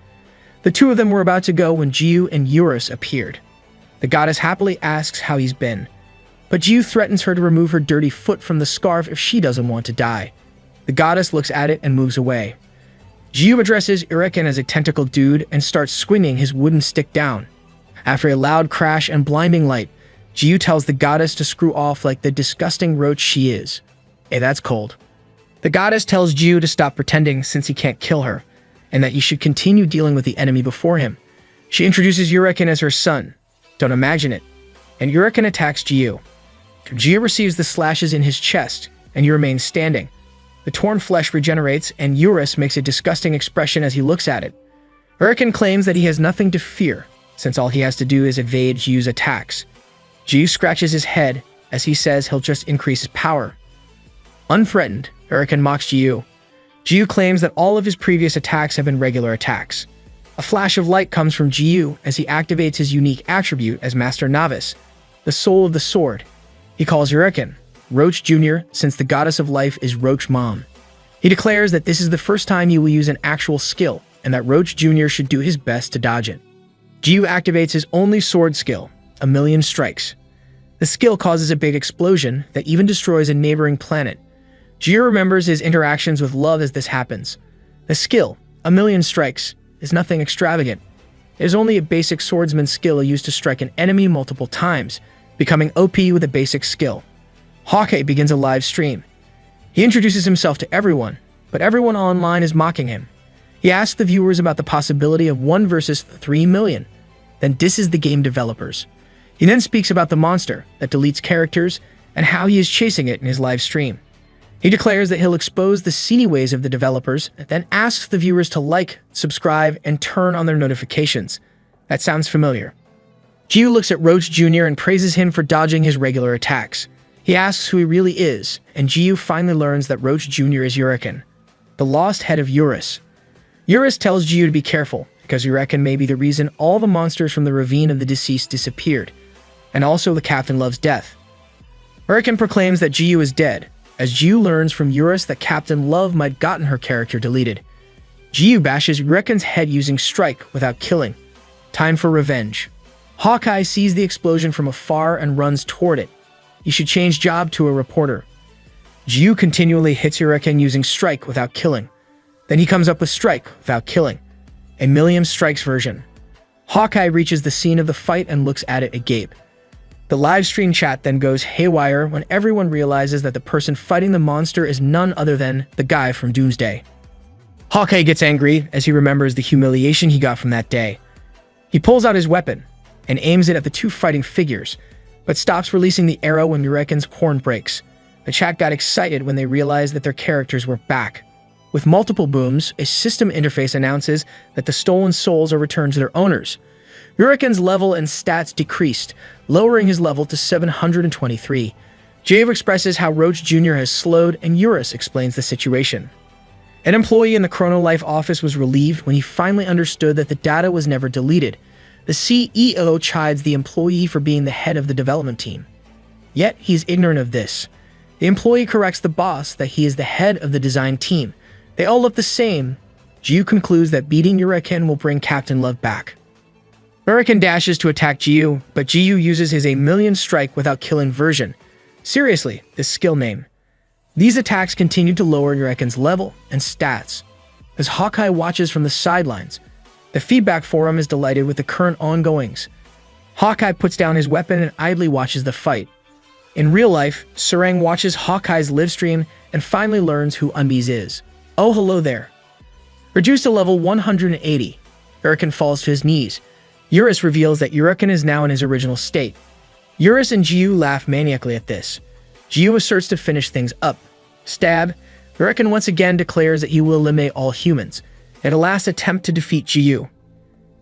The two of them were about to go when Jiyu and Eurus appeared. The goddess happily asks how he's been, but Jiyu threatens her to remove her dirty foot from the scarf if she doesn't want to die. The goddess looks at it and moves away. Jiyu addresses Uraken as a tentacle dude and starts swinging his wooden stick down. After a loud crash and blinding light, Jiyu tells the goddess to screw off like the disgusting roach she is. Hey, that's cold. The goddess tells Jiyu to stop pretending since he can't kill her, and that he should continue dealing with the enemy before him. She introduces Uraken as her son. Don't imagine it. And Uraken attacks Jiyu. Jiyu receives the slashes in his chest, and he remains standing. The torn flesh regenerates, and Eurus makes a disgusting expression as he looks at it. Uraken claims that he has nothing to fear, since all he has to do is evade Jiyu's attacks. Jiyu scratches his head, as he says he'll just increase his power. Unthreatened, Uraken mocks Jiyu. Jiyu claims that all of his previous attacks have been regular attacks. A flash of light comes from Jiyu as he activates his unique attribute as Master Novice, the soul of the sword. He calls Uraken Roach Jr. since the goddess of life is Roach Mom. He declares that this is the first time he will use an actual skill, and that Roach Jr. should do his best to dodge it. Jiyu activates his only sword skill, 1,000,000 strikes. The skill causes a big explosion that even destroys a neighboring planet. Jiyu remembers his interactions with love as this happens. The skill, 1,000,000 strikes, is nothing extravagant. It is only a basic swordsman skill used to strike an enemy multiple times, becoming OP with a basic skill. Hawkeye begins a live stream. He introduces himself to everyone, but everyone online is mocking him. He asks the viewers about the possibility of 1 versus 3 million, then disses the game developers. He then speaks about the monster that deletes characters and how he is chasing it in his live stream. He declares that he'll expose the seedy ways of the developers, then asks the viewers to like, subscribe, and turn on their notifications. That sounds familiar. Jiyu looks at Roach Jr. and praises him for dodging his regular attacks. He asks who he really is, and Jiyu finally learns that Roach Jr. is Uraken, the lost head of Eurus. Eurus tells Jiyu to be careful, because Uraken may be the reason all the monsters from the ravine of the deceased disappeared, and also the Captain Love's death. Uraken proclaims that Jiyu is dead, as Jiyu learns from Eurus that Captain Love might gotten her character deleted. Jiyu bashes Uraken's head using strike without killing. Time for revenge. Hawkeye sees the explosion from afar and runs toward it. He should change job to a reporter. Jiyu continually hits Uraken using strike without killing. Then he comes up with strike without killing. A 1,000,000 strikes version. Hawkeye reaches the scene of the fight and looks at it agape. The live stream chat then goes haywire when everyone realizes that the person fighting the monster is none other than the guy from Doomsday. Hawkeye gets angry as he remembers the humiliation he got from that day. He pulls out his weapon and aims it at the two fighting figures, but stops releasing the arrow when Uraken's horn breaks. The chat got excited when they realized that their characters were back. With multiple booms, a system interface announces that the stolen souls are returned to their owners. Uraken's level and stats decreased, lowering his level to 723. Jave expresses how Roach Jr. has slowed, and Eurus explains the situation. An employee in the Chrono Life office was relieved when he finally understood that the data was never deleted. The CEO chides the employee for being the head of the development team. Yet, he's ignorant of this. The employee corrects the boss that he is the head of the design team. They all look the same. Jiyu concludes that beating Uraken will bring Captain Love back. Uraken dashes to attack Jiyu, but Jiyu uses his 1,000,000 strike without killing version. Seriously, this skill name. These attacks continue to lower Uraken's level and stats. As Hawkeye watches from the sidelines, the feedback forum is delighted with the current ongoings. Hawkeye puts down his weapon and idly watches the fight. In real life, Sarang watches Hawkeye's livestream and finally learns who Unbees is. Oh, hello there. Reduced to level 180, Uraken falls to his knees. Eurus reveals that Uraken is now in his original state. Eurus and Jiyu laugh maniacally at this. Jiyu asserts to finish things up. Stab. Uraken once again declares that he will eliminate all humans. In a last attempt to defeat Jiyu,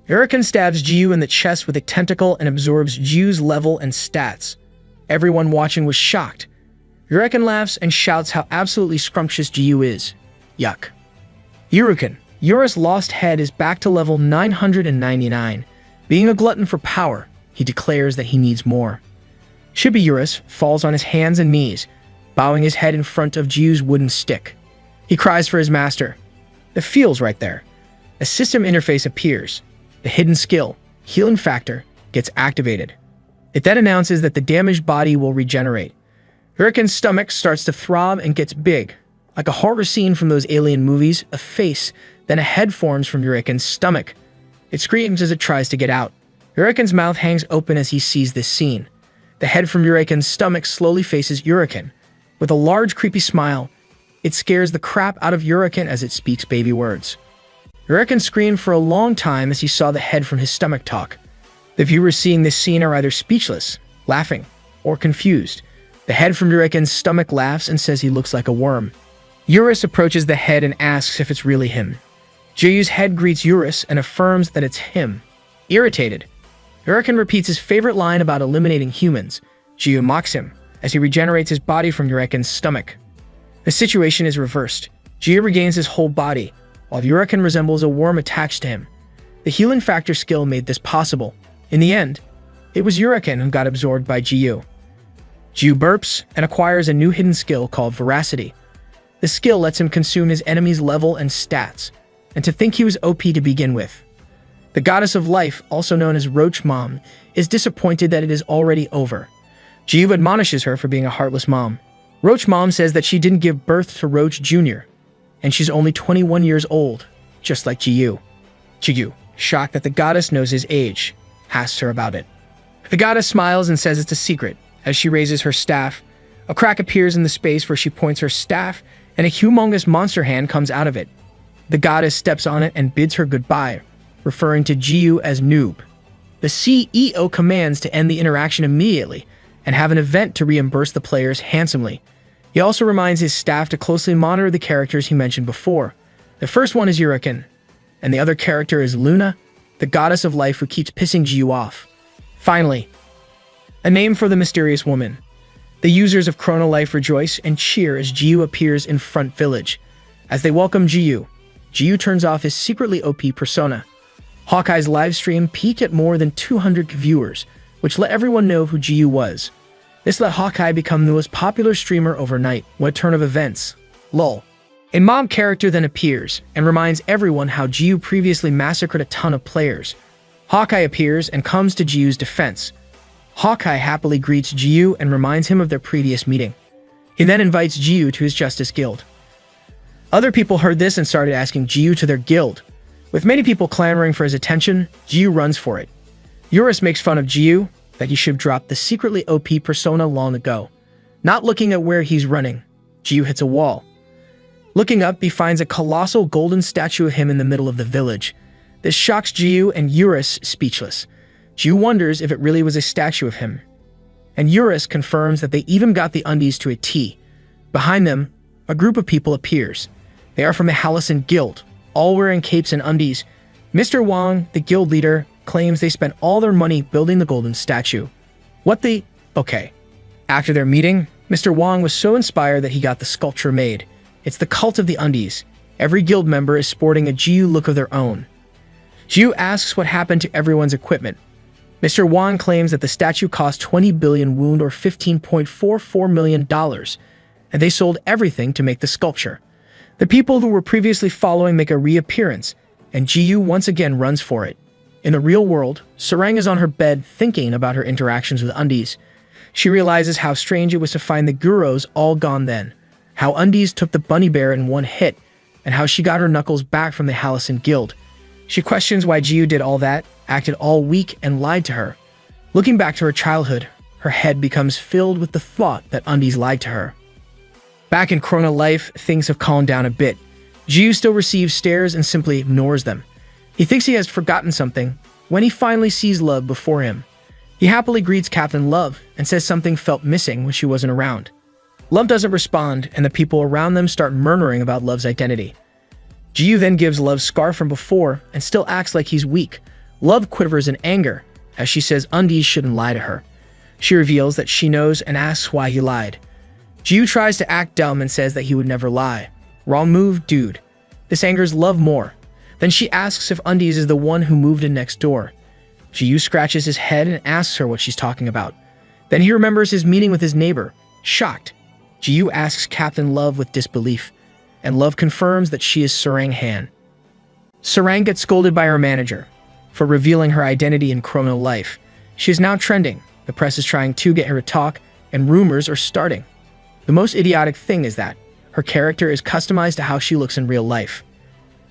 Uraken stabs Jiyu in the chest with a tentacle and absorbs Jiyu's level and stats. Everyone watching was shocked. Uraken laughs and shouts how absolutely scrumptious Jiyu is. Yuck. Uraken. Eurus' lost head is back to level 999. Being a glutton for power, he declares that he needs more. Chibi Eurus falls on his hands and knees, bowing his head in front of Jiyu's wooden stick. He cries for his master. The feels right there. A system interface appears. The hidden skill, Healing Factor, gets activated. It then announces that the damaged body will regenerate. Uraken's stomach starts to throb and gets big. Like a horror scene from those alien movies, a face, then a head forms from Yuriken's stomach. It screams as it tries to get out. Yuriken's mouth hangs open as he sees this scene. The head from Yuriken's stomach slowly faces Yuriken. With a large, creepy smile, it scares the crap out of Yuriken as it speaks baby words. Yuriken screamed for a long time as he saw the head from his stomach talk. The viewers seeing this scene are either speechless, laughing, or confused. The head from Yuriken's stomach laughs and says he looks like a worm. Eurus approaches the head and asks if it's really him. Jiyu's head greets Eurus and affirms that it's him. Irritated, Yuriken repeats his favorite line about eliminating humans. Jiyu mocks him as he regenerates his body from Yuriken's stomach. The situation is reversed. Jiyu regains his whole body, while Yuriken resembles a worm attached to him. The healing factor skill made this possible. In the end, it was Yuriken who got absorbed by Jiyu. Jiyu burps and acquires a new hidden skill called Veracity. The skill lets him consume his enemy's level and stats, and to think he was OP to begin with. The goddess of life, also known as Roach Mom, is disappointed that it is already over. Jiyu admonishes her for being a heartless mom. Roach Mom says that she didn't give birth to Roach Jr., and she's only 21 years old, just like Jiyu. Jiyu, shocked that the goddess knows his age, asks her about it. The goddess smiles and says it's a secret. As she raises her staff, a crack appears in the space where she points her staff, and a humongous monster hand comes out of it. The goddess steps on it and bids her goodbye, referring to Jiyu as Noob. The CEO commands to end the interaction immediately and have an event to reimburse the players handsomely. He also reminds his staff to closely monitor the characters he mentioned before. The first one is Yuriken, and the other character is Luna, the goddess of life who keeps pissing Jiyu off. Finally, a name for the mysterious woman. The users of Chrono Life rejoice and cheer as Jiyu appears in Front Village. As they welcome Jiyu, Jiyu turns off his secretly OP persona. Hawkeye's livestream peaked at more than 200 viewers, which let everyone know who Jiyu was. This let Hawkeye become the most popular streamer overnight. What turn of events? Lol. A mom character then appears and reminds everyone how Jiyu previously massacred a ton of players. Hawkeye appears and comes to Jiyu's defense. Hawkeye happily greets Jiyu and reminds him of their previous meeting. He then invites Jiyu to his Justice Guild. Other people heard this and started asking Jiyu to their guild. With many people clamoring for his attention, Jiyu runs for it. Eurus makes fun of Jiyu that he should have dropped the secretly OP persona long ago. Not looking at where he's running, Jiyu hits a wall. Looking up, he finds a colossal golden statue of him in the middle of the village. This shocks Jiyu and Eurus speechless. Jiyu wonders if it really was a statue of him. And Eurus confirms that they even got the undies to a T. Behind them, a group of people appears. They are from the Hallison Guild, all wearing capes and undies. Mr. Wang, the guild leader, claims they spent all their money building the golden statue. What the... Okay. After their meeting, Mr. Wang was so inspired that he got the sculpture made. It's the cult of the undies. Every guild member is sporting a Jiyu look of their own. Jiyu asks what happened to everyone's equipment. Mr. Wang claims that the statue cost 20 billion wound or $15.44 million, and they sold everything to make the sculpture. The people who were previously following make a reappearance, and Jiyu once again runs for it. In the real world, Sarang is on her bed thinking about her interactions with undies. She realizes how strange it was to find the Guros all gone then, how undies took the bunny bear in one hit, and how she got her knuckles back from the Hallison Guild. She questions why Jiyu did all that, acted all weak, and lied to her. Looking back to her childhood, her head becomes filled with the thought that undies lied to her. Back in Chrono Life, things have calmed down a bit. Jiyu still receives stares and simply ignores them. He thinks he has forgotten something when he finally sees Love before him. He happily greets Captain Love and says something felt missing when she wasn't around. Love doesn't respond, and the people around them start murmuring about Love's identity. Jiyu then gives Love's scar from before and still acts like he's weak. Love quivers in anger as she says undies shouldn't lie to her. She reveals that she knows and asks why he lied. Jiyu tries to act dumb and says that he would never lie. Wrong move, dude. This angers Love more. Then she asks if Undies is the one who moved in next door. Jiyu scratches his head and asks her what she's talking about. Then he remembers his meeting with his neighbor. Shocked, Jiyu asks Captain Love with disbelief, and Love confirms that she is Sarang Han. Sarang gets scolded by her manager for revealing her identity in Chrono Life. She is now trending. The press is trying to get her to talk, and rumors are starting. The most idiotic thing is that Her character is customized to how she looks in real life.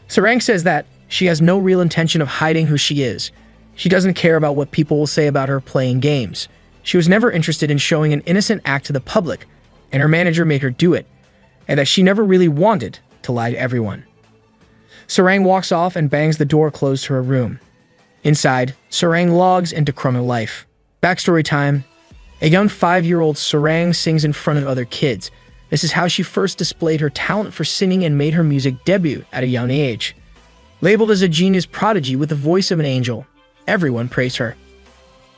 Sarang says that she has no real intention of hiding who she is. She doesn't care about what people will say about her playing games. She was never interested in showing an innocent act to the public, and her manager made her do it, and that she never really wanted to lie to everyone. Sarang walks off and bangs the door closed to her room. Inside, Sarang logs into chrono life. Backstory time. A young 5-year-old Sarang sings in front of other kids. This is how she first displayed her talent for singing and made her music debut at a young age. Labeled as a genius prodigy with the voice of an angel, everyone praised her.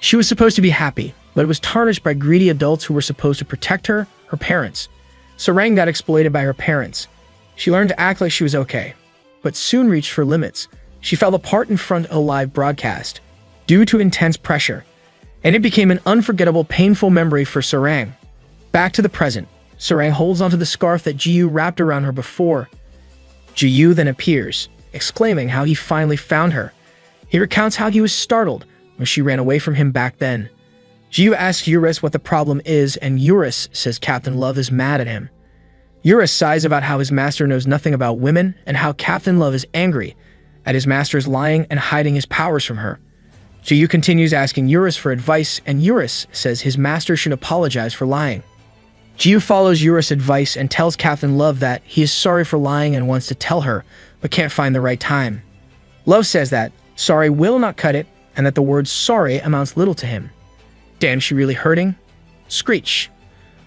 She was supposed to be happy, but it was tarnished by greedy adults who were supposed to protect her parents. Sarang got exploited by her parents. She learned to act like she was okay, but soon reached her limits. She fell apart in front of a live broadcast due to intense pressure, and it became an unforgettable, painful memory for Sarang. Back to the present, Sarang holds onto the scarf that Jiyu wrapped around her before. Jiyu then appears, exclaiming how he finally found her. He recounts how he was startled when she ran away from him back then. Jiyu asks Eurus what the problem is, and Eurus says Captain Love is mad at him. Eurus sighs about how his master knows nothing about women and how Captain Love is angry at his master's lying and hiding his powers from her. Jiyu continues asking Eurus for advice, and Eurus says his master should apologize for lying. Jiyu follows Eurus' advice and tells Captain Love that he is sorry for lying and wants to tell her, but can't find the right time. Love says that sorry will not cut it, and that the word sorry amounts little to him. Damn, she really hurting? Screech.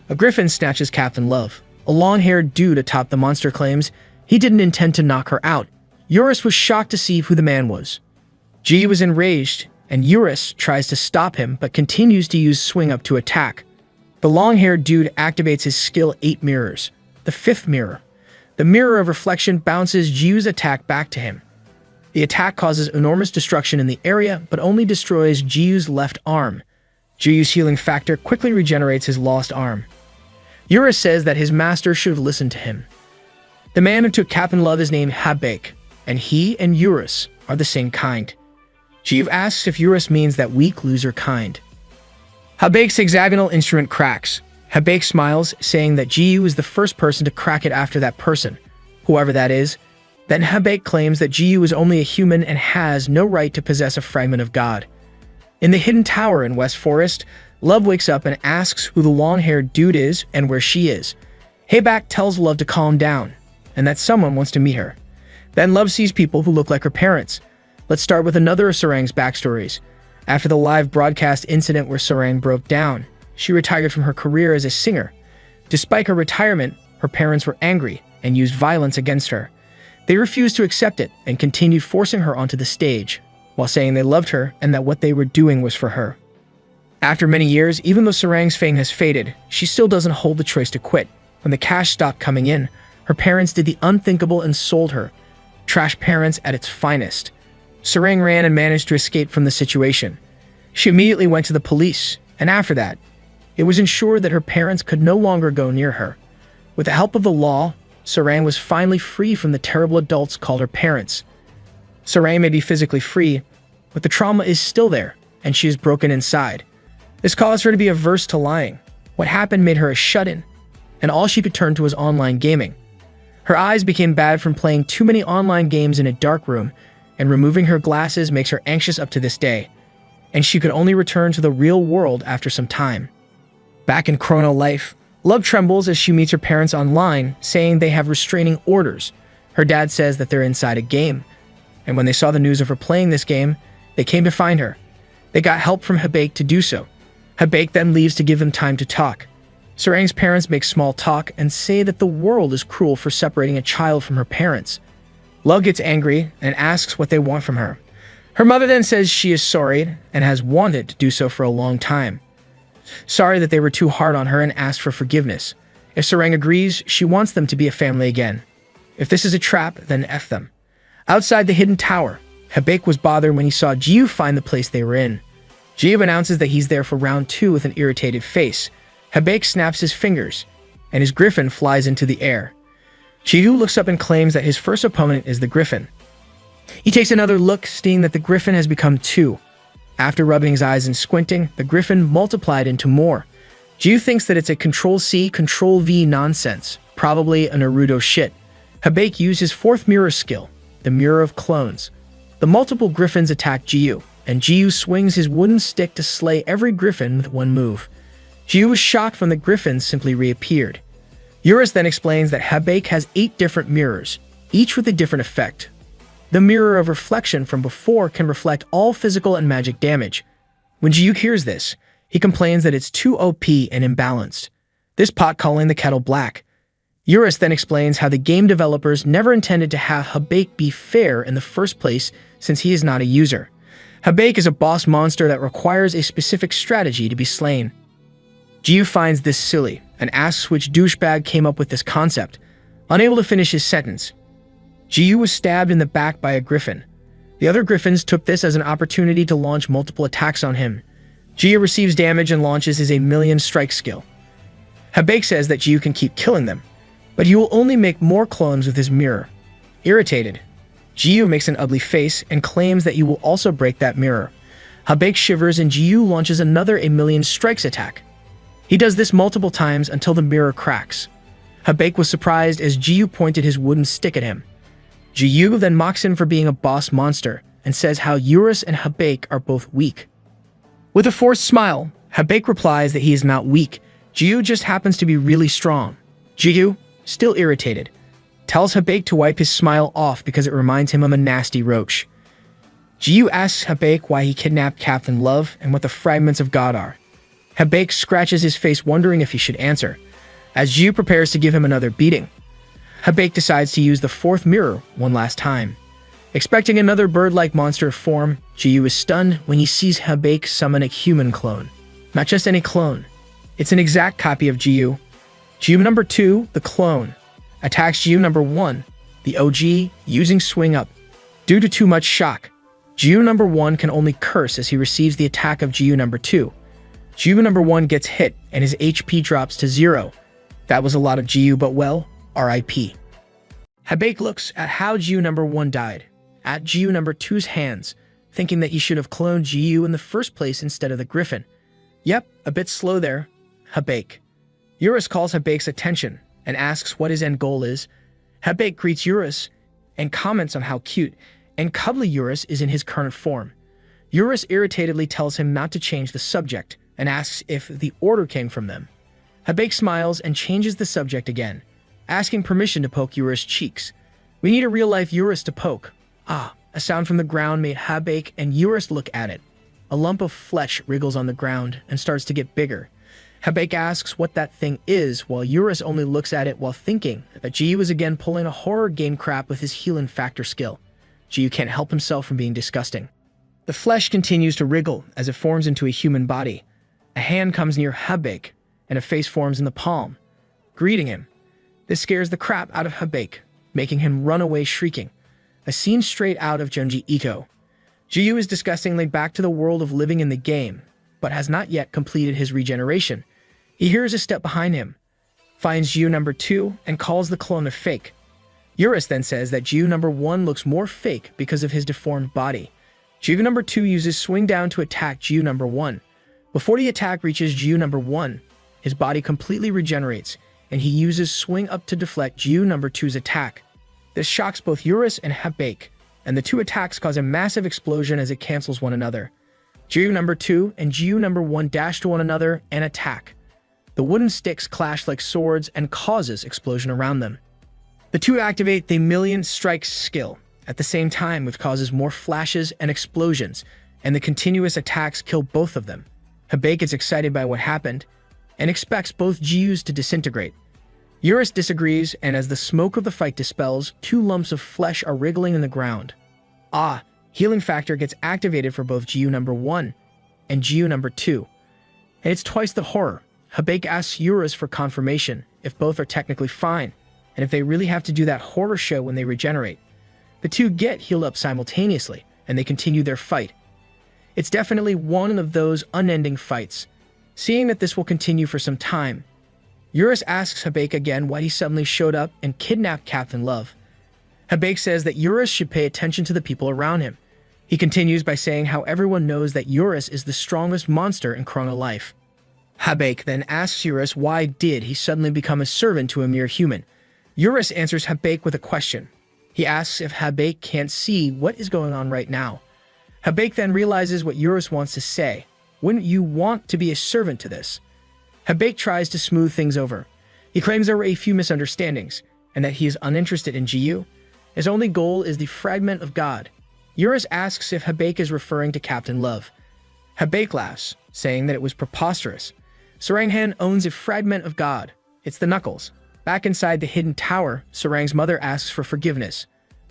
A griffin snatches Captain Love. A long-haired dude atop the monster claims he didn't intend to knock her out. Eurus was shocked to see who the man was. Jiyu was enraged, and Eurus tries to stop him but continues to use swing up to attack. The long-haired dude activates his skill 8 mirrors. The 5th mirror. The mirror of reflection bounces Jiyu's attack back to him. The attack causes enormous destruction in the area, but only destroys Jiyu's left arm. Jiyu's healing factor quickly regenerates his lost arm. Eurus says that his master should have listened to him. The man who took Captain Love is named Habake, and he and Eurus are the same kind. Jiyu asks if Eurus means that weak loser kind. Habake's hexagonal instrument cracks. Habake smiles, saying that Jiyu is the first person to crack it after that person, whoever that is. Then Habake claims that Jiyu is only a human and has no right to possess a fragment of God. In the hidden tower in West Forest, Love wakes up and asks who the long-haired dude is and where she is. Habake tells Love to calm down, and that someone wants to meet her. Then Love sees people who look like her parents. Let's start with another of Sarang's backstories. After the live broadcast incident where Sarang broke down, she retired from her career as a singer. Despite her retirement, her parents were angry and used violence against her. They refused to accept it and continued forcing her onto the stage, while saying they loved her and that what they were doing was for her. After many years, even though Sarang's fame has faded, she still doesn't hold the choice to quit. When the cash stopped coming in, her parents did the unthinkable and sold her. Trash parents at its finest. Sarang ran and managed to escape from the situation. She immediately went to the police, and after that, it was ensured that her parents could no longer go near her. With the help of the law, Sarang was finally free from the terrible adults called her parents. Sarang may be physically free, but the trauma is still there, and she is broken inside. This caused her to be averse to lying. What happened made her a shut-in, and all she could turn to was online gaming. Her eyes became bad from playing too many online games in a dark room, and removing her glasses makes her anxious up to this day, and she could only return to the real world after some time. Back in chrono life, Love trembles as she meets her parents online, saying they have restraining orders. Her dad says that they're inside a game, and when they saw the news of her playing this game, they came to find her. They got help from Habake to do so. Habake then leaves to give them time to talk. Sarang's parents make small talk and say that the world is cruel for separating a child from her parents. Love gets angry and asks what they want from her. Her mother then says she is sorry and has wanted to do so for a long time. Sorry that they were too hard on her and asked for forgiveness. If Sarang agrees, she wants them to be a family again. If this is a trap, then F them. Outside the hidden tower, Habake was bothered when he saw Jiyu find the place they were in. Jiyu announces that he's there for round 2 with an irritated face. Habake snaps his fingers, and his griffin flies into the air. Jiyu looks up and claims that his first opponent is the griffin. He takes another look, seeing that the griffin has become 2. After rubbing his eyes and squinting, the griffin multiplied into more. Jiu thinks that it's a Control-C, Control-V nonsense, probably a Naruto shit. Hibake used his fourth mirror skill, the Mirror of Clones. The multiple griffins attack Jiu, and Jiu swings his wooden stick to slay every griffin with one move. Jiu was shocked when the griffins simply reappeared. Eurus then explains that Hibake has 8 different mirrors, each with a different effect. The mirror of reflection from before can reflect all physical and magic damage. When Jiu hears this, he complains that it's too OP and imbalanced. This pot calling the kettle black. Eurus then explains how the game developers never intended to have Hibake be fair in the first place since he is not a user. Hibake is a boss monster that requires a specific strategy to be slain. Jiu finds this silly and asks which douchebag came up with this concept. Unable to finish his sentence, Jiu was stabbed in the back by a griffin. The other griffins took this as an opportunity to launch multiple attacks on him. Jiu receives damage and launches his 1,000,000 strike skill. Hibake says that Jiu can keep killing them, but he will only make more clones with his mirror. Irritated, Jiu makes an ugly face and claims that he will also break that mirror. Hibake shivers and Jiu launches another 1,000,000 strikes attack. He does this multiple times until the mirror cracks. Hibake was surprised as Jiu pointed his wooden stick at him. Jiu then mocks him for being a boss monster and says how Eurus and Hibake are both weak. With a forced smile, Hibake replies that he is not weak. Jiu just happens to be really strong. Jiu, still irritated, tells Hibake to wipe his smile off because it reminds him of a nasty roach. Jiu asks Hibake why he kidnapped Captain Love and what the fragments of God are. Hibake scratches his face wondering if he should answer, as Jiu prepares to give him another beating. Hibake decides to use the fourth mirror one last time. Expecting another bird-like monster form, Jiu is stunned when he sees Hibake summon a human clone. Not just any clone. It's an exact copy of Jiu. Jiu number 2, the clone, attacks Jiu number 1, the OG, using swing up. Due to too much shock, Jiu number 1 can only curse as he receives the attack of Jiu number 2. Jiu number 1 gets hit and his HP drops to 0. That was a lot of Jiu, but well, RIP. Hibake looks at how Jiu number 1 died, at Jiu number 2's hands, thinking that he should have cloned Jiu in the first place instead of the griffin. Yep, a bit slow there. Hibake. Eurus calls Hibake's attention and asks what his end goal is. Hibake greets Eurus and comments on how cute and cuddly Eurus is in his current form. Eurus irritatedly tells him not to change the subject and asks if the order came from them. Hibake smiles and changes the subject again, asking permission to poke Eurus' cheeks. We need a real-life Eurus to poke. Ah, a sound from the ground made Hibake and Eurus look at it. A lump of flesh wriggles on the ground and starts to get bigger. Hibake asks what that thing is, while Eurus only looks at it while thinking that Jiu is again pulling a horror game crap with his healing factor skill. Jiu can't help himself from being disgusting. The flesh continues to wriggle as it forms into a human body. A hand comes near Hibake, and a face forms in the palm, greeting him. This scares the crap out of Hibake, making him run away shrieking. A scene straight out of Junji Ito. Jiu is disgustingly back to the world of living in the game, but has not yet completed his regeneration. He hears a step behind him, finds Jiu number 2, and calls the clone a fake. Eurus then says that Jiu number 1 looks more fake because of his deformed body. Jiu number 2 uses swing down to attack Jiu number 1. Before the attack reaches Jiu number 1, his body completely regenerates, and he uses swing up to deflect Jiu number 2's attack. This shocks both Eurus and Hibake, and the two attacks cause a massive explosion as it cancels one another. Jiu number 2 and Jiu number 1 dash to one another and attack. The wooden sticks clash like swords and causes explosion around them. The two activate the 1,000,000 strikes skill at the same time, which causes more flashes and explosions, and the continuous attacks kill both of them. Hibake is excited by what happened and expects both Jius to disintegrate. Eurus disagrees, and as the smoke of the fight dispels, 2 lumps of flesh are wriggling in the ground. Ah, healing factor gets activated for both Jiu number 1 and Jiu number 2. And it's twice the horror. Hibake asks Eurus for confirmation if both are technically fine, and if they really have to do that horror show when they regenerate. The two get healed up simultaneously, and they continue their fight. It's definitely one of those unending fights. Seeing that this will continue for some time, Eurus asks Hibake again why he suddenly showed up and kidnapped Captain Love. Hibake says that Eurus should pay attention to the people around him. He continues by saying how everyone knows that Eurus is the strongest monster in Chrono Life. Habake then asks Eurus why did he suddenly become a servant to a mere human. Eurus answers Habake with a question. He asks if Habake can't see what is going on right now. Habake then realizes what Eurus wants to say. Wouldn't you want to be a servant to this? Habake tries to smooth things over. He claims there were a few misunderstandings, and that he is uninterested in Jiyu. His only goal is the fragment of God. Eurus asks if Habake is referring to Captain Love. Habake laughs, saying that it was preposterous. Saranghan owns a fragment of God. It's the knuckles. Back inside the hidden tower, Sarang's mother asks for forgiveness.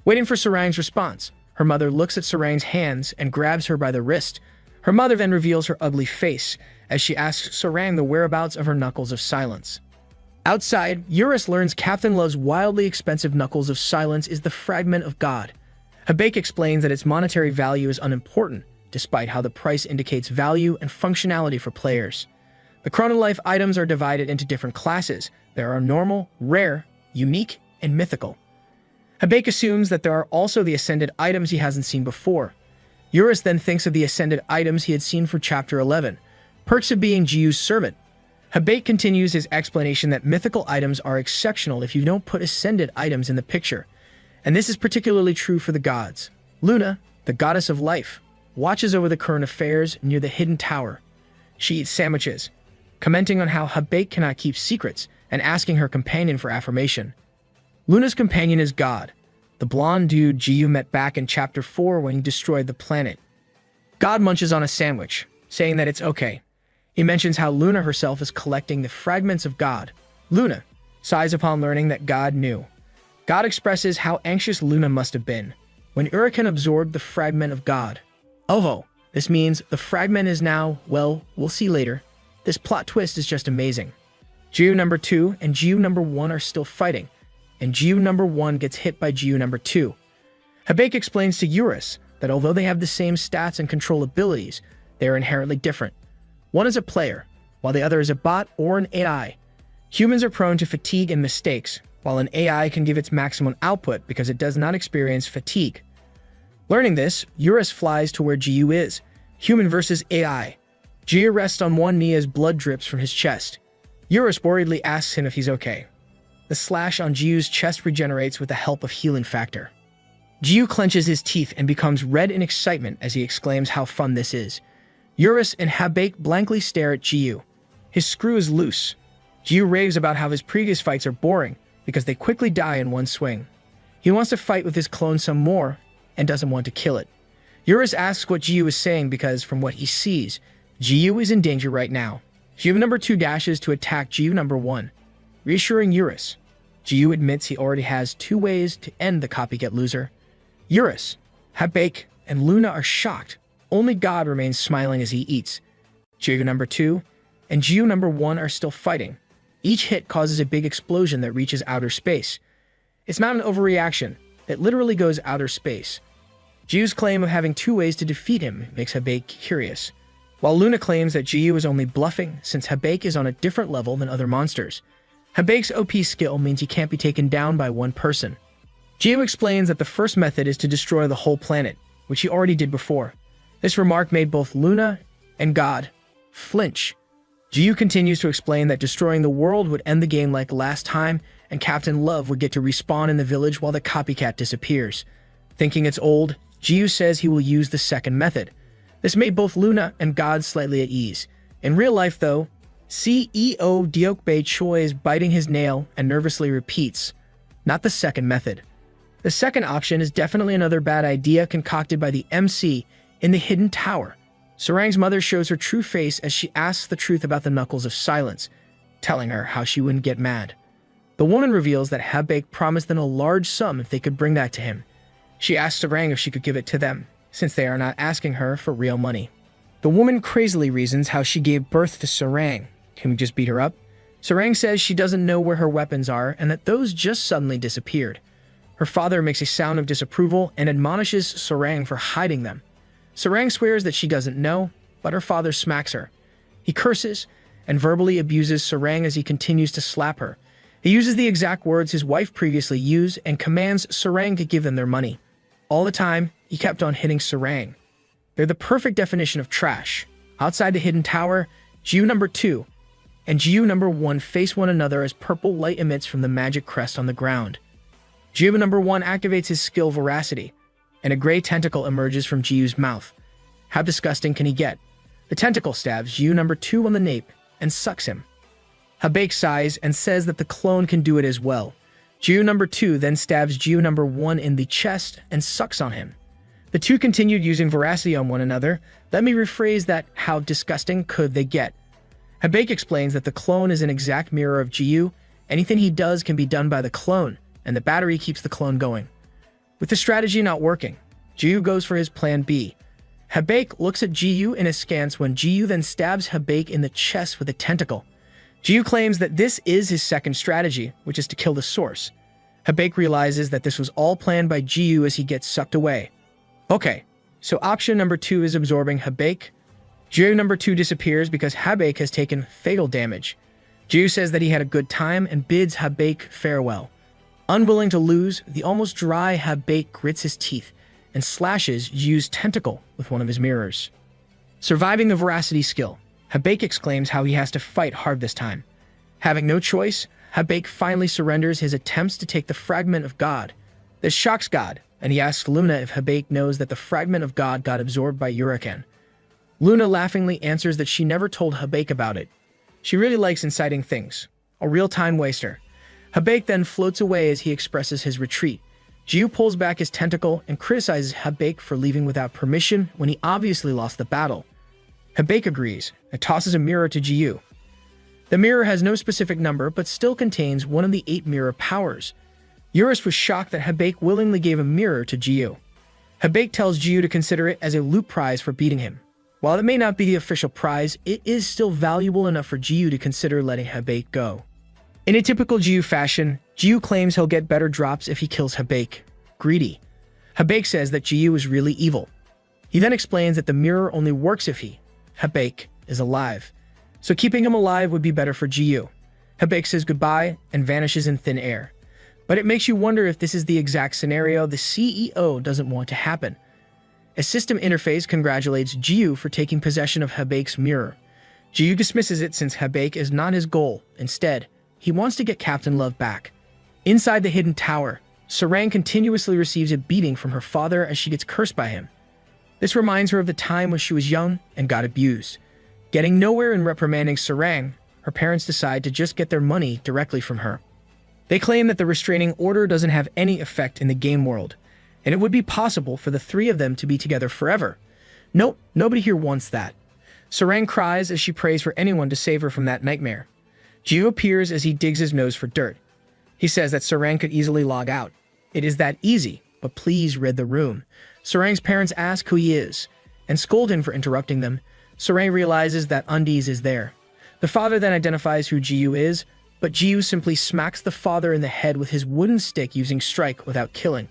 Waiting for Sarang's response, her mother looks at Sarang's hands and grabs her by the wrist. Her mother then reveals her ugly face as she asks Sarang the whereabouts of her knuckles of silence. Outside, Eurus learns Captain Love's wildly expensive knuckles of silence is the fragment of God. Habake explains that its monetary value is unimportant, despite how the price indicates value and functionality for players. The Chronolife items are divided into different classes. There are normal, rare, unique, and mythical. Habake assumes that there are also the ascended items he hasn't seen before. Eurus then thinks of the ascended items he had seen for Chapter 11, perks of being Jiyu's servant. Habake continues his explanation that mythical items are exceptional if you don't put ascended items in the picture, and this is particularly true for the gods. Luna, the goddess of life, watches over the current affairs near the hidden tower. She eats sandwiches, commenting on how Habake cannot keep secrets and asking her companion for affirmation. Luna's companion is God, the blonde dude Jiyu met back in Chapter 4 when he destroyed the planet. God munches on a sandwich, saying that it's okay. He mentions how Luna herself is collecting the fragments of God. Luna sighs upon learning that God knew. God expresses how anxious Luna must have been when Uriken absorbed the fragment of God. Oh, this means the fragment is now, well, we'll see later. This plot twist is just amazing. Jiyu number 2 and Jiyu number 1 are still fighting, and Jiyu number 1 gets hit by Jiyu number 2. Habake explains to Eurus that although they have the same stats and control abilities, they are inherently different. One is a player, while the other is a bot or an AI. Humans are prone to fatigue and mistakes, while an AI can give its maximum output because it does not experience fatigue. Learning this, Eurus flies to where Jiyu is, human versus AI. Jiyu rests on one knee as blood drips from his chest. Eurus worriedly asks him if he's okay. The slash on Jiyu's chest regenerates with the help of healing factor. Jiyu clenches his teeth and becomes red in excitement as he exclaims how fun this is. Eurus and Habake blankly stare at Jiyu. His screw is loose. Jiyu raves about how his previous fights are boring because they quickly die in one swing. He wants to fight with his clone some more and doesn't want to kill it. Eurus asks what Jiyu is saying because, from what he sees, Jiyu is in danger right now. Jiyu number 2 dashes to attack Jiyu number 1. Reassuring Eurus, Jiyu admits he already has 2 ways to end the copycat loser. Eurus, Habake, and Luna are shocked. Only God remains smiling as he eats. Jiyu number 2 and Jiyu number 1 are still fighting. Each hit causes a big explosion that reaches outer space. It's not an overreaction. It literally goes outer space. Jiyu's claim of having 2 ways to defeat him makes Habake curious, while Luna claims that Jiyu is only bluffing since Habake is on a different level than other monsters. Habake's OP skill means he can't be taken down by one person. Jiyu explains that the first method is to destroy the whole planet, which he already did before. This remark made both Luna and God flinch. Jiyu continues to explain that destroying the world would end the game like last time, and Captain Love would get to respawn in the village while the copycat disappears. Thinking it's old, Jiyu says he will use the second method. This made both Luna and God slightly at ease. In real life, though, CEO Diokbae Choi is biting his nail and nervously repeats, "Not the second method." The second option is definitely another bad idea concocted by the MC in the hidden tower. Sarang's mother shows her true face as she asks the truth about the knuckles of silence, telling her how she wouldn't get mad. The woman reveals that Habake promised them a large sum if they could bring that to him. She asks Sarang if she could give it to them, since they are not asking her for real money. The woman crazily reasons how she gave birth to Sarang. Can we just beat her up? Sarang says she doesn't know where her weapons are and that those just suddenly disappeared. Her father makes a sound of disapproval and admonishes Sarang for hiding them. Sarang swears that she doesn't know, but her father smacks her. He curses and verbally abuses Sarang as he continues to slap her. He uses the exact words his wife previously used and commands Sarang to give them their money. All the time, he kept on hitting Sarang. They're the perfect definition of trash. Outside the hidden tower, Jiyu number 2 and Jiu number 1 face one another as purple light emits from the magic crest on the ground. Jiu number 1 activates his skill Veracity, and a gray tentacle emerges from Jiu's mouth. How disgusting can he get? The tentacle stabs Jiu number 2 on the nape and sucks him. Habaek sighs and says that the clone can do it as well. Jiu number 2 then stabs Jiu number 1 in the chest and sucks on him. The two continued using Veracity on one another. Let me rephrase that: how disgusting could they get? Habaek explains that the clone is an exact mirror of Jiu. Anything he does can be done by the clone, and the battery keeps the clone going. With the strategy not working, Jiu goes for his plan B. Habaek looks at Jiu in askance when Jiu then stabs Habaek in the chest with a tentacle. Jiu claims that this is his second strategy, which is to kill the source. Habaek realizes that this was all planned by Jiu as he gets sucked away. Okay, so option number 2 is absorbing Habaek. Jiu number 2 disappears because Habaek has taken fatal damage. Jiu says that he had a good time and bids Habaek farewell. Unwilling to lose, the almost dry Habaek grits his teeth and slashes Jiu's tentacle with one of his mirrors. Surviving the Veracity skill, Habaek exclaims how he has to fight hard this time. Having no choice, Habaek finally surrenders his attempts to take the fragment of God. This shocks God, and he asks Luna if Habaek knows that the fragment of God got absorbed by Huracan. Luna laughingly answers that she never told Habaek about it. She really likes inciting things. A real time waster. Habaek then floats away as he expresses his retreat. Jiu pulls back his tentacle and criticizes Habaek for leaving without permission when he obviously lost the battle. Habaek agrees and tosses a mirror to Jiu. The mirror has no specific number but still contains one of the 8 mirror powers. Eurus was shocked that Habaek willingly gave a mirror to Jiu. Habaek tells Jiu to consider it as a loot prize for beating him. While it may not be the official prize, it is still valuable enough for Jiu to consider letting Habaek go. In a typical Jiu fashion, Jiu claims he'll get better drops if he kills Habaek. Greedy. Habaek says that Jiu is really evil. He then explains that the mirror only works if Habaek, is alive. So keeping him alive would be better for Jiu. Habaek says goodbye and vanishes in thin air. But it makes you wonder if this is the exact scenario the CEO doesn't want to happen. A system interface congratulates Jiu for taking possession of Habaek's mirror. Jiu dismisses it since Habaek is not his goal. Instead, he wants to get Captain Love back. Inside the hidden tower, Sarang continuously receives a beating from her father as she gets cursed by him. This reminds her of the time when she was young and got abused. Getting nowhere in reprimanding Sarang, her parents decide to just get their money directly from her. They claim that the restraining order doesn't have any effect in the game world, and it would be possible for the 3 of them to be together forever. Nope, nobody here wants that. Sarang cries as she prays for anyone to save her from that nightmare. Jiu appears as he digs his nose for dirt. He says that Sarang could easily log out. It is that easy, but please rid the room. Sarang's parents ask who he is, and scold him for interrupting them. Sarang realizes that Undies is there. The father then identifies who Jiu is, but Jiu simply smacks the father in the head with his wooden stick using strike without killing.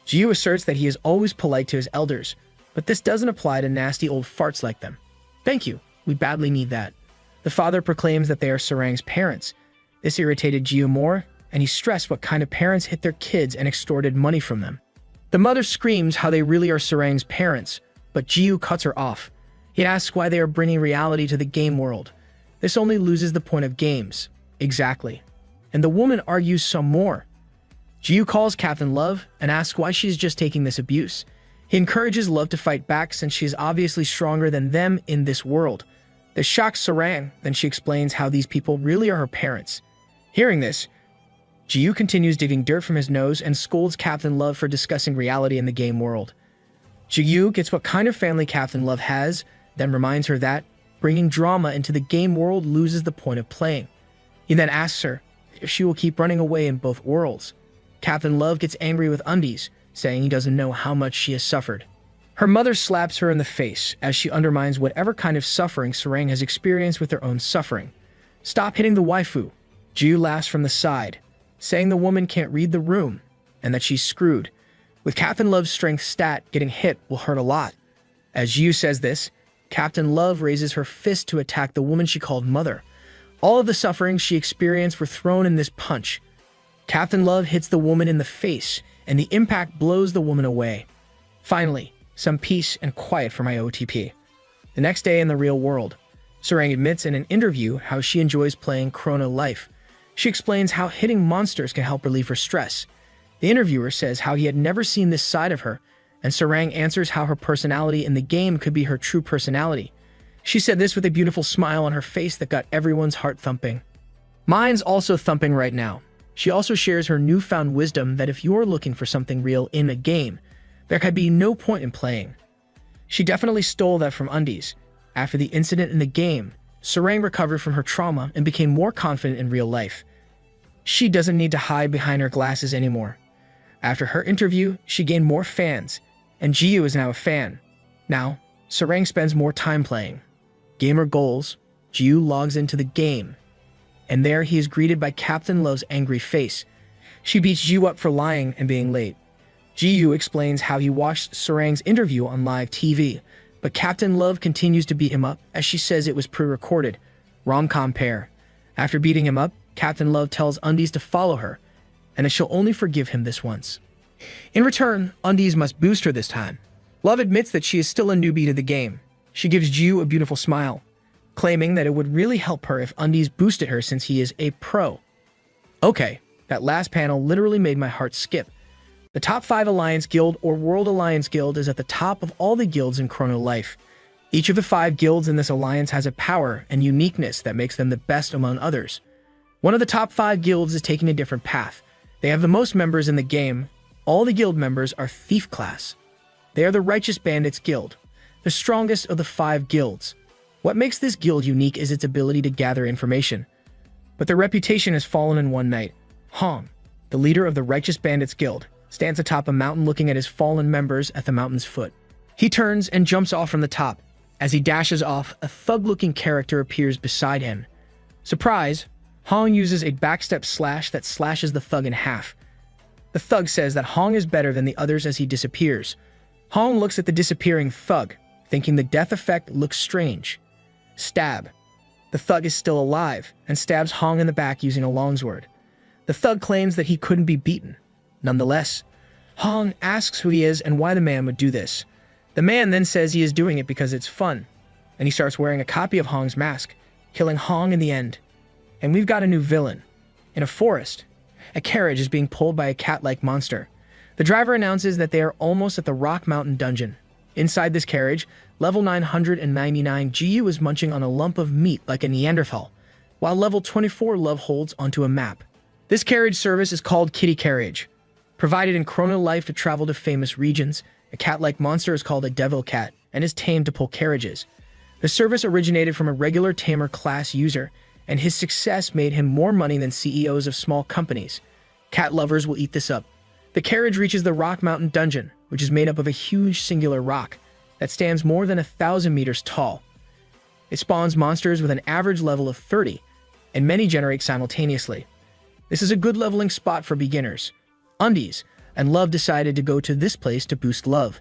Jiu asserts that he is always polite to his elders, but this doesn't apply to nasty old farts like them. Thank you, we badly need that. The father proclaims that they are Sarang's parents. This irritated Jiu more, and he stressed what kind of parents hit their kids and extorted money from them. The mother screams how they really are Sarang's parents, but Jiu cuts her off. He asks why they are bringing reality to the game world. This only loses the point of games. Exactly. And the woman argues some more. Jiu calls Captain Love and asks why she is just taking this abuse. He encourages Love to fight back since she is obviously stronger than them in this world. This shocks Sarang, then she explains how these people really are her parents. Hearing this, Jiu continues digging dirt from his nose and scolds Captain Love for discussing reality in the game world. Jiu gets what kind of family Captain Love has, then reminds her that bringing drama into the game world loses the point of playing. He then asks her if she will keep running away in both worlds. Captain Love gets angry with Undies, saying he doesn't know how much she has suffered. Her mother slaps her in the face as she undermines whatever kind of suffering Sarang has experienced with her own suffering. Stop hitting the waifu. Jiu laughs from the side, saying the woman can't read the room and that she's screwed. With Captain Love's strength stat, getting hit will hurt a lot. As Jiu says this, Captain Love raises her fist to attack the woman she called mother. All of the suffering she experienced were thrown in this punch. Captain Love hits the woman in the face, and the impact blows the woman away. Finally, some peace and quiet for my OTP. The next day in the real world, Sarang admits in an interview how she enjoys playing Chrono Life. She explains how hitting monsters can help relieve her stress. The interviewer says how he had never seen this side of her, and Sarang answers how her personality in the game could be her true personality. She said this with a beautiful smile on her face that got everyone's heart thumping. Mine's also thumping right now. She also shares her newfound wisdom that if you're looking for something real in a game, there could be no point in playing. She definitely stole that from Undies. After the incident in the game, Sarang recovered from her trauma and became more confident in real life. She doesn't need to hide behind her glasses anymore. After her interview, she gained more fans, and Jiu is now a fan. Now, Sarang spends more time playing. Gamer goals, Jiu logs into the game, and there he is greeted by Captain Love's angry face. She beats Jiu up for lying and being late. Jiu explains how he watched Sarang's interview on live TV, but Captain Love continues to beat him up as she says it was pre-recorded. Rom-com pair. After beating him up, Captain Love tells Undies to follow her, and that she'll only forgive him this once. In return, Undies must boost her this time. Love admits that she is still a newbie to the game. She gives Jiu a beautiful smile, claiming that it would really help her if Undies boosted her since he is a pro. Okay, that last panel literally made my heart skip. The top 5 Alliance Guild or World Alliance Guild is at the top of all the guilds in Chrono Life. Each of the 5 guilds in this alliance has a power and uniqueness that makes them the best among others. One of the top 5 guilds is taking a different path. They have the most members in the game. All the guild members are Thief class. They are the Righteous Bandits Guild, the strongest of the 5 guilds. What makes this guild unique is its ability to gather information. But their reputation has fallen in one night. Hong, the leader of the Righteous Bandits Guild, stands atop a mountain looking at his fallen members at the mountain's foot. He turns and jumps off from the top. As he dashes off, a thug-looking character appears beside him. Surprise, Hong uses a backstep slash that slashes the thug in half. The thug says that Hong is better than the others as he disappears. Hong looks at the disappearing thug, thinking the death effect looks strange. Stab. The thug is still alive and stabs Hong in the back using a longsword. The thug claims that he couldn't be beaten. Nonetheless, Hong asks who he is and why the man would do this. The man then says he is doing it because it's fun, and he starts wearing a copy of Hong's mask, killing Hong in the end. And we've got a new villain. In a forest, a carriage is being pulled by a cat-like monster. The driver announces that they are almost at the Rock Mountain dungeon. Inside this carriage, level 999 GU is munching on a lump of meat like a Neanderthal, while level 24 Love holds onto a map. This carriage service is called Kitty Carriage. Provided in Chrono Life to travel to famous regions, a cat-like monster is called a devil cat and is tamed to pull carriages. The service originated from a regular tamer class user, and his success made him more money than CEOs of small companies. Cat lovers will eat this up. The carriage reaches the Rock Mountain dungeon, which is made up of a huge singular rock that stands more than 1,000 meters tall. It spawns monsters with an average level of 30, and many generate simultaneously. This is a good leveling spot for beginners. Undies and Love decided to go to this place to boost Love.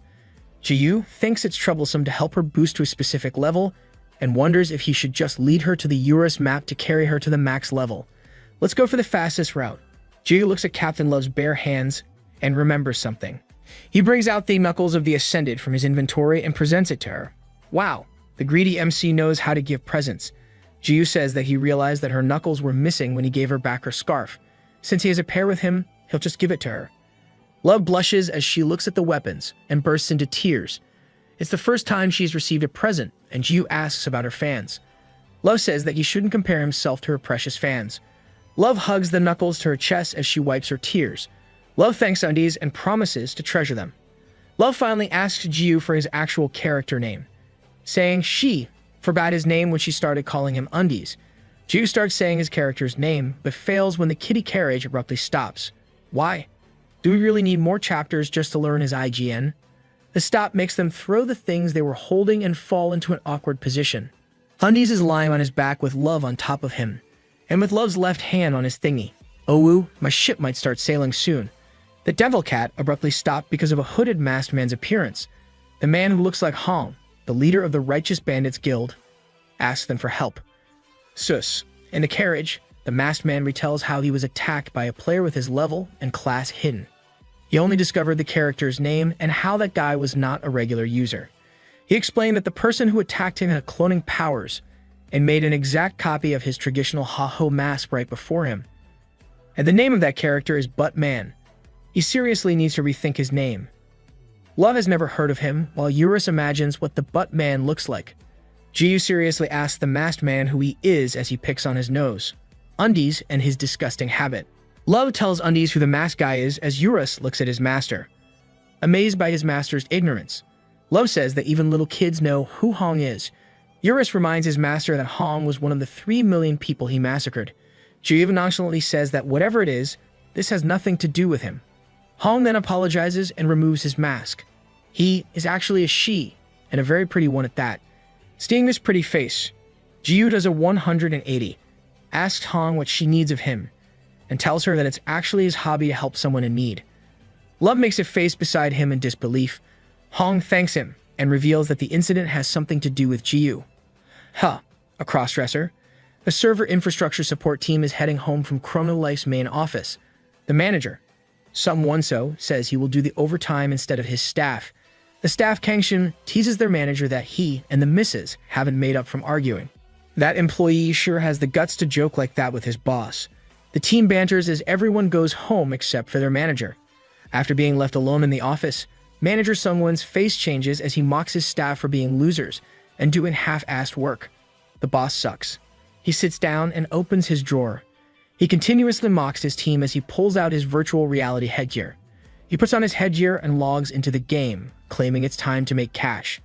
Jiu thinks it's troublesome to help her boost to a specific level and wonders if he should just lead her to the Eurus map to carry her to the max level. Let's go for the fastest route. Jiu looks at Captain Love's bare hands and remembers something. He brings out the Knuckles of the Ascended from his inventory and presents it to her. Wow, the greedy MC knows how to give presents. Jiu says that he realized that her knuckles were missing when he gave her back her scarf. Since he has a pair with him, he'll just give it to her. Love blushes as she looks at the weapons and bursts into tears. It's the first time she's received a present, and Jiu asks about her fans. Love says that he shouldn't compare himself to her precious fans. Love hugs the knuckles to her chest as she wipes her tears. Love thanks Undies and promises to treasure them. Love finally asks Jiu for his actual character name, saying she forgot his name when she started calling him Undies. Jiu starts saying his character's name, but fails when the kitty carriage abruptly stops. Why? Do we really need more chapters just to learn his IGN? The stop makes them throw the things they were holding and fall into an awkward position. Undies is lying on his back with Love on top of him, and with Love's left hand on his thingy. Oh woo, my ship might start sailing soon. The devil cat abruptly stopped because of a hooded masked man's appearance. The man who looks like Hong, the leader of the Righteous Bandits Guild, asks them for help. Sus. In the carriage, the masked man retells how he was attacked by a player with his level and class hidden. He only discovered the character's name and how that guy was not a regular user. He explained that the person who attacked him had cloning powers, and made an exact copy of his traditional Ha-Ho mask right before him. And the name of that character is Buttman. He seriously needs to rethink his name. Love has never heard of him, while Eurus imagines what the Buttman looks like. Jiyu seriously asks the masked man who he is as he picks on his nose, Undies, and his disgusting habit. Love tells Undies who the masked guy is as Eurus looks at his master, amazed by his master's ignorance. Love says that even little kids know who Hong is. Eurus reminds his master that Hong was one of the 3 million people he massacred. Jiyu nonchalantly says that whatever it is, this has nothing to do with him. Hong then apologizes and removes his mask. He is actually a she, and a very pretty one at that. Seeing this pretty face, Jiyu does a 180, asks Hong what she needs of him, and tells her that it's actually his hobby to help someone in need. Love makes a face beside him in disbelief. Hong thanks him and reveals that the incident has something to do with Jiyu. A crossdresser. The server infrastructure support team is heading home from Chrono Life's main office. The manager, Sum Wonso, says he will do the overtime instead of his staff. The staff Kangshin teases their manager that he and the missus haven't made up from arguing. That employee sure has the guts to joke like that with his boss. The team banters as everyone goes home except for their manager. After being left alone in the office, Manager Sungwon's face changes as he mocks his staff for being losers and doing half-assed work. The boss sucks. He sits down and opens his drawer. He continuously mocks his team as he pulls out his virtual reality headgear. He puts on his headgear and logs into the game, claiming it's time to make cash.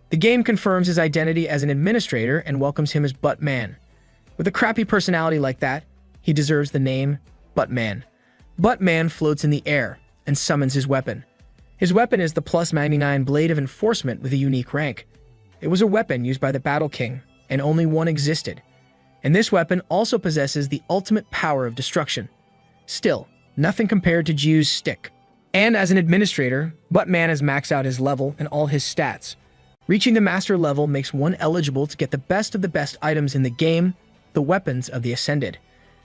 The game confirms his identity as an administrator and welcomes him as Buttman. With a crappy personality like that, he deserves the name Buttman. Buttman floats in the air and summons his weapon. His weapon is the plus 99 Blade of Enforcement with a unique rank. It was a weapon used by the Battle King, and only one existed. And this weapon also possesses the ultimate power of destruction. Still, nothing compared to Jiyu's stick. And as an administrator, Buttman has maxed out his level and all his stats. Reaching the master level makes one eligible to get the best of the best items in the game, the weapons of the Ascended.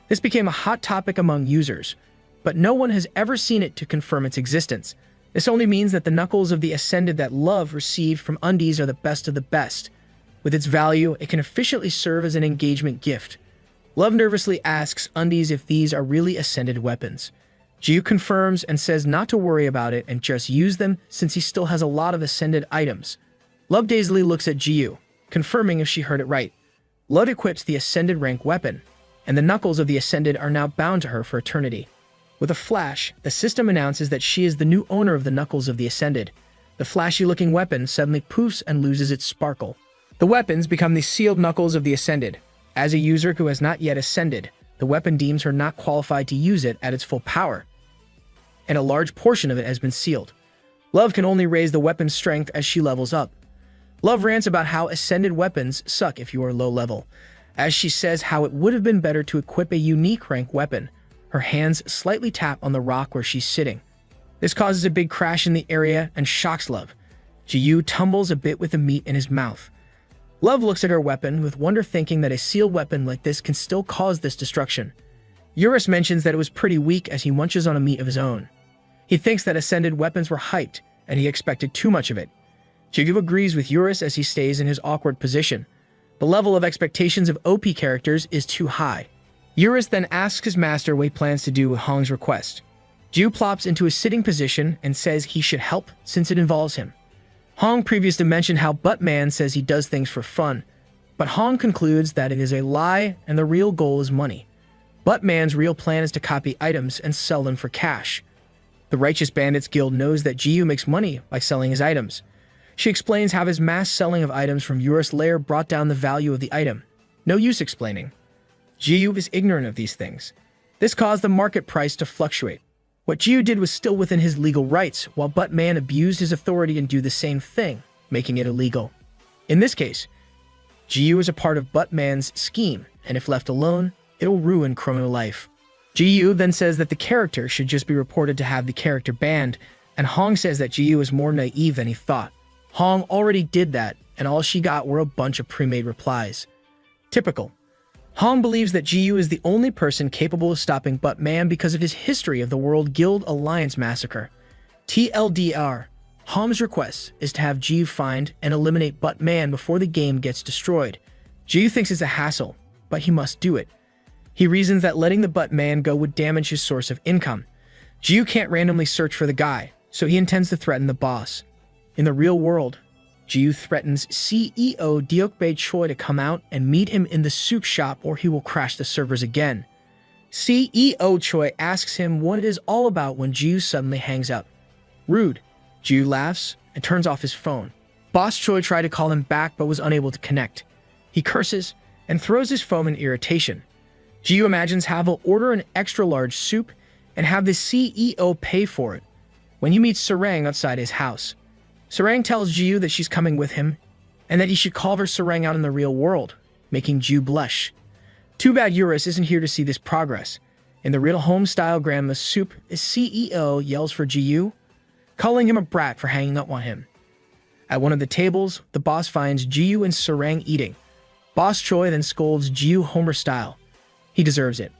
This became a hot topic among users, but no one has ever seen it to confirm its existence. This only means that the knuckles of the Ascended that Love received from Undies are the best of the best. With its value, it can efficiently serve as an engagement gift. Love nervously asks Undies if these are really Ascended weapons. Jiyu confirms and says not to worry about it and just use them since he still has a lot of Ascended items. Love dazedly looks at Jiyu, confirming if she heard it right. Love equips the Ascended rank weapon, and the knuckles of the Ascended are now bound to her for eternity. With a flash, the system announces that she is the new owner of the knuckles of the Ascended. The flashy-looking weapon suddenly poofs and loses its sparkle. The weapons become the sealed knuckles of the Ascended. As a user who has not yet ascended, the weapon deems her not qualified to use it at its full power, and a large portion of it has been sealed. Love can only raise the weapon's strength as she levels up. Love rants about how Ascended weapons suck if you are low level, as she says how it would have been better to equip a unique rank weapon. Her hands slightly tap on the rock where she's sitting. This causes a big crash in the area and shocks Love. Jiyu tumbles a bit with the meat in his mouth. Love looks at her weapon with wonder, thinking that a sealed weapon like this can still cause this destruction. Eurus mentions that it was pretty weak as he munches on a meat of his own. He thinks that Ascended weapons were hyped, and he expected too much of it. Jiyu agrees with Eurus as he stays in his awkward position. The level of expectations of OP characters is too high. Eurus then asks his master what he plans to do with Hong's request. Jiyu plops into a sitting position and says he should help since it involves him. Hong previously mentioned how Buttman says he does things for fun, but Hong concludes that it is a lie and the real goal is money. Buttman's real plan is to copy items and sell them for cash. The Righteous Bandits Guild knows that Jiyu makes money by selling his items. She explains how his mass selling of items from Eurus' lair brought down the value of the item. No use explaining. Jiyu is ignorant of these things. This caused the market price to fluctuate. What Jiyu did was still within his legal rights, while Buttman abused his authority and do the same thing, making it illegal. In this case, Jiyu is a part of Buttman's scheme, and if left alone, it'll ruin Chrono Life. Jiyu then says that the character should just be reported to have the character banned, and Hong says that Jiyu is more naive than he thought. Hong already did that, and all she got were a bunch of pre-made replies. Typical. Hong believes that Jiyu is the only person capable of stopping Buttman because of his history of the World Guild Alliance massacre. TLDR, Hong's request is to have Jiyu find and eliminate Buttman before the game gets destroyed. Jiyu thinks it's a hassle, but he must do it. He reasons that letting the butt man go would damage his source of income. Jiyu can't randomly search for the guy, so he intends to threaten the boss. In the real world, Jiyu threatens CEO Deokbae Choi to come out and meet him in the souk shop or he will crash the servers again. CEO Choi asks him what it is all about when Jiyu suddenly hangs up. Rude. Jiyu laughs and turns off his phone. Boss Choi tried to call him back but was unable to connect. He curses and throws his phone in irritation. Jiyu imagines how he'll order an extra large soup and have the CEO pay for it when he meets Sarang outside his house. Sarang tells Jiyu that she's coming with him and that he should call her Sarang out in the real world, making Jiyu blush. Too bad Eurus isn't here to see this progress. In the real home-style grandma soup, the CEO yells for Jiyu, calling him a brat for hanging up on him. At one of the tables, the boss finds Jiyu and Sarang eating. Boss Choi then scolds Jiyu Homer style. He deserves it.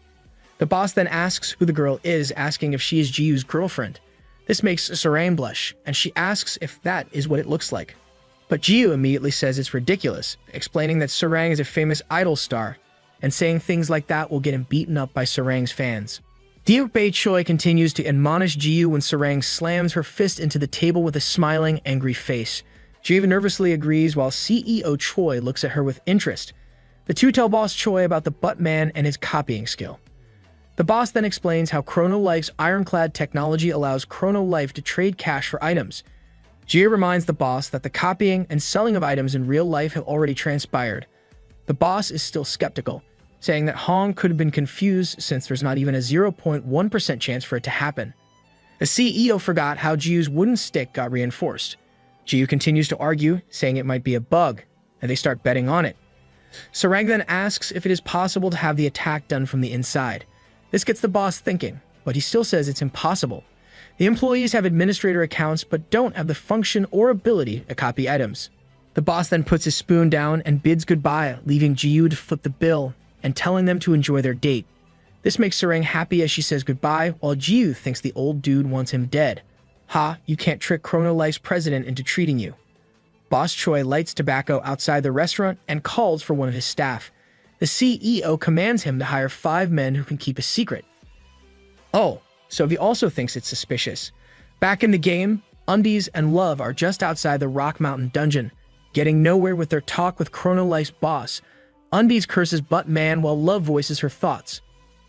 The boss then asks who the girl is, asking if she is Jiyu's girlfriend. This makes Sarang blush, and she asks if that is what it looks like. But Jiyu immediately says it's ridiculous, explaining that Sarang is a famous idol star, and saying things like that will get him beaten up by Sarang's fans. Deokbae Choi continues to admonish Jiyu when Sarang slams her fist into the table with a smiling, angry face. Jiyu nervously agrees while CEO Choi looks at her with interest. The two tell Boss Choi about the butt man and his copying skill. The boss then explains how Chrono Life's ironclad technology allows Chrono Life to trade cash for items. Jiyu reminds the boss that the copying and selling of items in real life have already transpired. The boss is still skeptical, saying that Hong could have been confused since there's not even a 0.1% chance for it to happen. The CEO forgot how Jiyu's wooden stick got reinforced. Jiyu continues to argue, saying it might be a bug, and they start betting on it. Sarang then asks if it is possible to have the attack done from the inside. This gets the boss thinking, but he still says it's impossible. The employees have administrator accounts but don't have the function or ability to copy items. The boss then puts his spoon down and bids goodbye, leaving Jiyu to flip the bill and telling them to enjoy their date. This makes Sarang happy as she says goodbye, while Jiyu thinks the old dude wants him dead. Ha, you can't trick Chrono Life's president into treating you. Boss Choi lights tobacco outside the restaurant and calls for one of his staff. The CEO commands him to hire 5 men who can keep a secret. Oh, so he also thinks it's suspicious. Back in the game, Undies and Love are just outside the Rock Mountain dungeon, getting nowhere with their talk with Chrono Life's boss. Undies curses Buttman while Love voices her thoughts.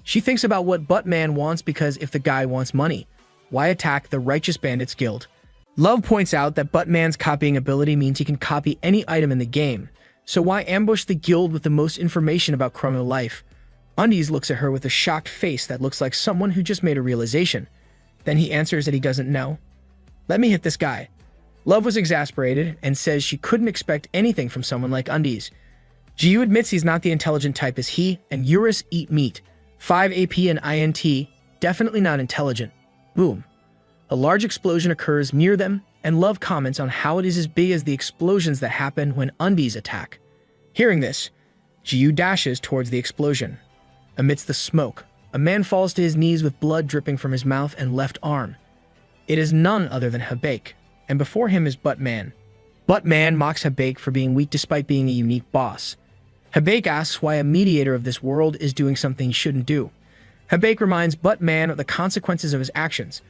She thinks about what Buttman wants because if the guy wants money, why attack the Righteous Bandits Guild? Love points out that Buttman's copying ability means he can copy any item in the game, so why ambush the guild with the most information about Chrono Life? Undies looks at her with a shocked face that looks like someone who just made a realization. Then he answers that he doesn't know. Let me hit this guy. Love was exasperated and says she couldn't expect anything from someone like Undies. Jiyu admits he's not the intelligent type as he and Eurus eat meat. 5 AP and INT, definitely not intelligent. Boom. A large explosion occurs near them, and Love comments on how it is as big as the explosions that happen when Undies attack. Hearing this, Jiyu dashes towards the explosion. Amidst the smoke, a man falls to his knees with blood dripping from his mouth and left arm. It is none other than Habaek, and before him is Buttman. Buttman mocks Habaek for being weak despite being a unique boss. Habaek asks why a mediator of this world is doing something he shouldn't do. Habaek reminds Buttman of the consequences of his actions.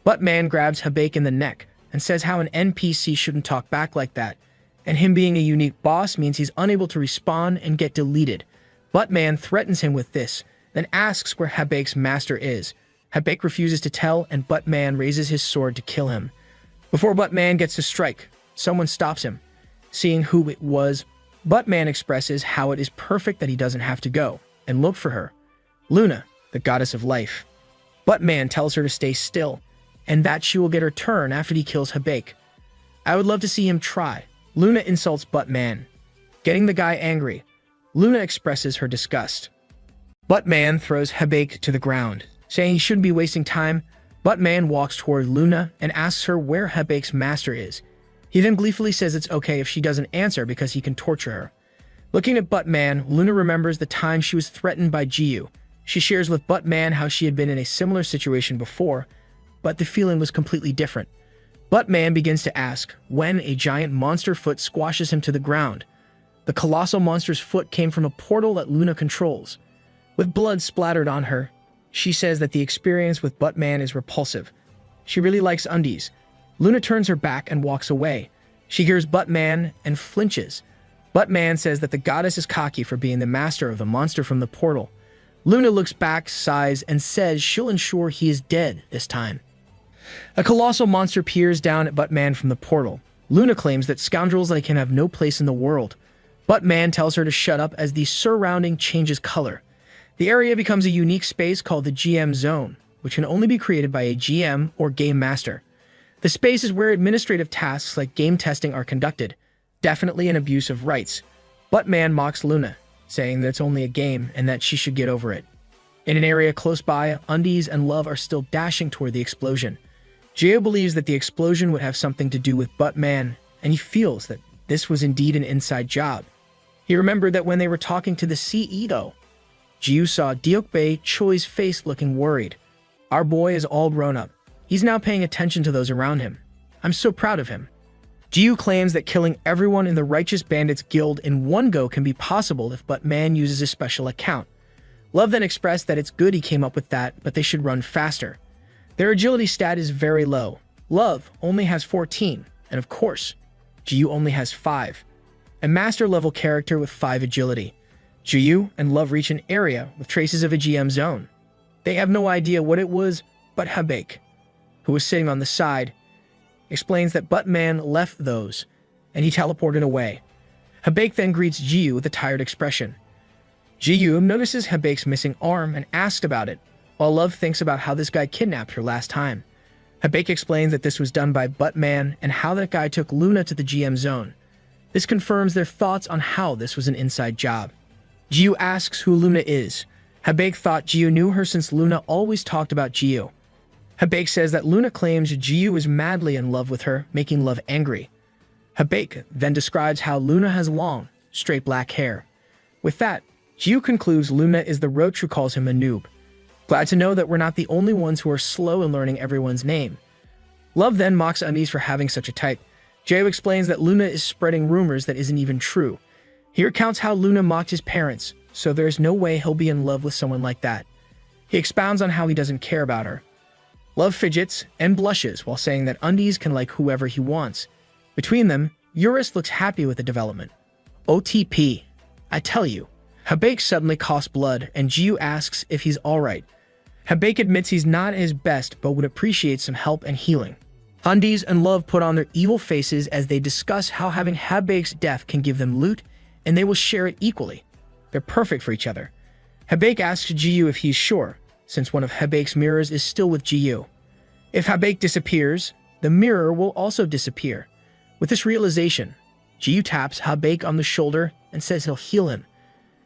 Buttman grabs Habaek in the neck and says how an NPC shouldn't talk back like that, and him being a unique boss means he's unable to respawn and get deleted. Buttman threatens him with this, then asks where Habaek's master is. Habaek refuses to tell, and Buttman raises his sword to kill him. Before Buttman gets to strike, someone stops him. Seeing who it was, Buttman expresses how it is perfect that he doesn't have to go and look for her. Luna, the goddess of life. Buttman tells her to stay still, and that she will get her turn after he kills Habaek. I would love to see him try. Luna insults Buttman, getting the guy angry. Luna expresses her disgust. Buttman throws Habaek to the ground, saying he shouldn't be wasting time. Buttman walks toward Luna and asks her where Habaek's master is. He then gleefully says it's okay if she doesn't answer because he can torture her. Looking at Buttman, Luna remembers the time she was threatened by Jiyu. She shares with Buttman how she had been in a similar situation before, but the feeling was completely different. Buttman begins to ask when a giant monster foot squashes him to the ground. The colossal monster's foot came from a portal that Luna controls. With blood splattered on her, she says that the experience with Buttman is repulsive. She really likes undies. Luna turns her back and walks away. She hears Buttman and flinches. Buttman says that the goddess is cocky for being the master of the monster from the portal. Luna looks back, sighs, and says she'll ensure he is dead this time. A colossal monster peers down at Buttman from the portal. Luna claims that scoundrels like him have no place in the world. Buttman tells her to shut up as the surrounding changes color. The area becomes a unique space called the GM Zone, which can only be created by a GM or Game Master. The space is where administrative tasks like game testing are conducted. Definitely an abuse of rights. Buttman mocks Luna, saying that it's only a game and that she should get over it. In an area close by, Undies and Love are still dashing toward the explosion. Geo believes that the explosion would have something to do with Buttman, and he feels that this was indeed an inside job. He remembered that when they were talking to the CEO, Jiu saw Deokbae Choi's face looking worried. Our boy is all grown up. He's now paying attention to those around him. I'm so proud of him. Jiu claims that killing everyone in the Righteous Bandits Guild in one go can be possible if Buttman uses a special account. Love then expressed that it's good he came up with that, but they should run faster. Their agility stat is very low. Love only has 14, and of course, Jiu only has 5. A master-level character with 5 agility. Jiu and Love reach an area with traces of a GM zone. They have no idea what it was, but Habake, who was sitting on the side, explains that Buttman left those, and he teleported away. Habake then greets Jiu with a tired expression. Jiu notices Habake's missing arm and asks about it, while Love thinks about how this guy kidnapped her last time. Habake explains that this was done by Buttman and how that guy took Luna to the GM zone. This confirms their thoughts on how this was an inside job. Jiu asks who Luna is. Habake thought Jiu knew her since Luna always talked about Jiu. Habake says that Luna claims Jiu is madly in love with her, making Love angry. Habake then describes how Luna has long, straight black hair. With that, Jiu concludes Luna is the roach who calls him a noob. Glad to know that we're not the only ones who are slow in learning everyone's name. Love then mocks Undies for having such a type. Jiu explains that Luna is spreading rumors that isn't even true. He recounts how Luna mocked his parents, so there's no way he'll be in love with someone like that. He expounds on how he doesn't care about her. Love fidgets and blushes while saying that Undies can like whoever he wants. Between them, Eurus looks happy with the development. OTP. I tell you. Habake suddenly coughs blood, and Jiu asks if he's alright. Habake admits he's not at his best, but would appreciate some help and healing. Undies and Love put on their evil faces as they discuss how having Habake's death can give them loot, and they will share it equally. They're perfect for each other. Habake asks Jiu if he's sure, since one of Habake's mirrors is still with Jiu. If Habake disappears, the mirror will also disappear. With this realization, Jiu taps Habake on the shoulder and says he'll heal him.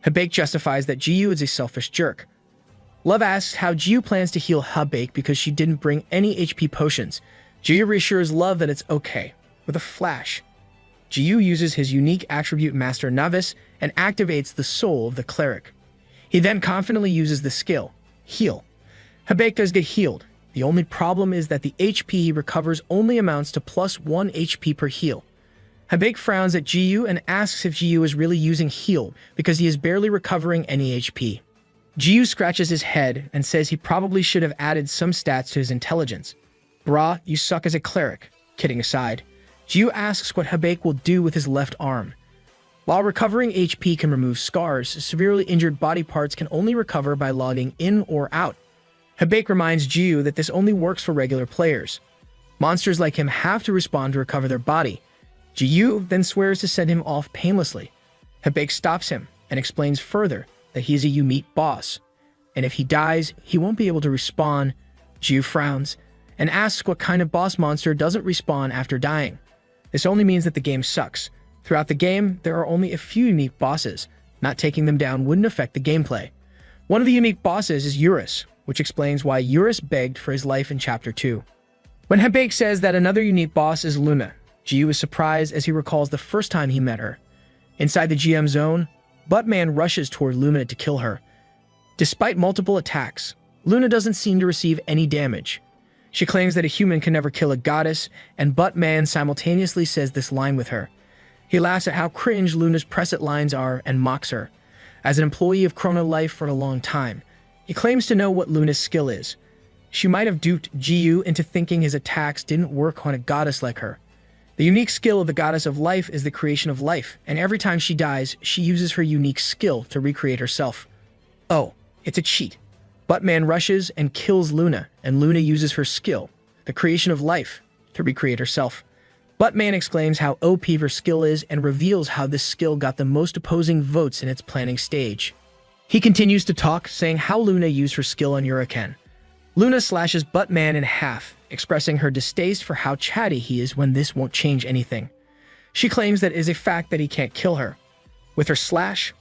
Habake justifies that Jiu is a selfish jerk. Love asks how Jiu plans to heal Habake because she didn't bring any HP potions. Jiu reassures Love that it's okay, with a flash. Jiu uses his unique attribute Master Novice and activates the soul of the cleric. He then confidently uses the skill, Heal. Habake does get healed. The only problem is that the HP he recovers only amounts to +1 HP per heal. Habake frowns at Jiu and asks if Jiu is really using heal because he is barely recovering any HP. Jiu scratches his head and says he probably should have added some stats to his intelligence. Brah, you suck as a cleric. Kidding aside, Jiu asks what Habake will do with his left arm. While recovering HP can remove scars, severely injured body parts can only recover by logging in or out. Habake reminds Jiu that this only works for regular players. Monsters like him have to respond to recover their body. Jiu then swears to send him off painlessly. Habake stops him and explains further that he is a unique boss, and if he dies, he won't be able to respawn. Jiu frowns and asks what kind of boss monster doesn't respawn after dying. This only means that the game sucks. Throughout the game, there are only a few unique bosses. Not taking them down wouldn't affect the gameplay. One of the unique bosses is Eurus, which explains why Eurus begged for his life in Chapter 2. When Habake says that another unique boss is Luna, Jiu is surprised as he recalls the first time he met her. Inside the GM zone, Buttman rushes toward Luna to kill her. Despite multiple attacks, Luna doesn't seem to receive any damage. She claims that a human can never kill a goddess, and Buttman simultaneously says this line with her. He laughs at how cringe Luna's press-it lines are and mocks her. As an employee of Chrono Life for a long time, he claims to know what Luna's skill is. She might have duped Jiyu into thinking his attacks didn't work on a goddess like her. The unique skill of the goddess of life is the creation of life, and every time she dies, she uses her unique skill to recreate herself. Oh, it's a cheat. Buttman rushes and kills Luna, and Luna uses her skill, the creation of life, to recreate herself. Buttman exclaims how OP her skill is and reveals how this skill got the most opposing votes in its planning stage. He continues to talk, saying how Luna used her skill on Uraken. Luna slashes Buttman in half, expressing her distaste for how chatty he is when this won't change anything. She claims that it is a fact that he can't kill her. With her slash,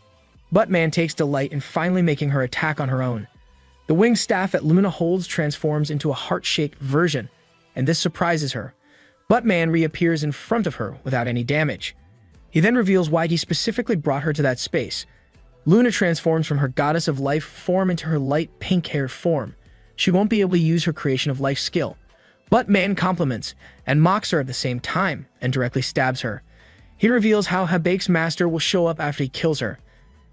Buttman takes delight in finally making her attack on her own. The winged staff that Luna holds transforms into a heart-shaped version, and this surprises her. Buttman reappears in front of her without any damage. He then reveals why he specifically brought her to that space. Luna transforms from her goddess of life form into her light pink hair form. She won't be able to use her creation of life skill. Buttman compliments and mocks her at the same time and directly stabs her. He reveals how Habake's master will show up after he kills her,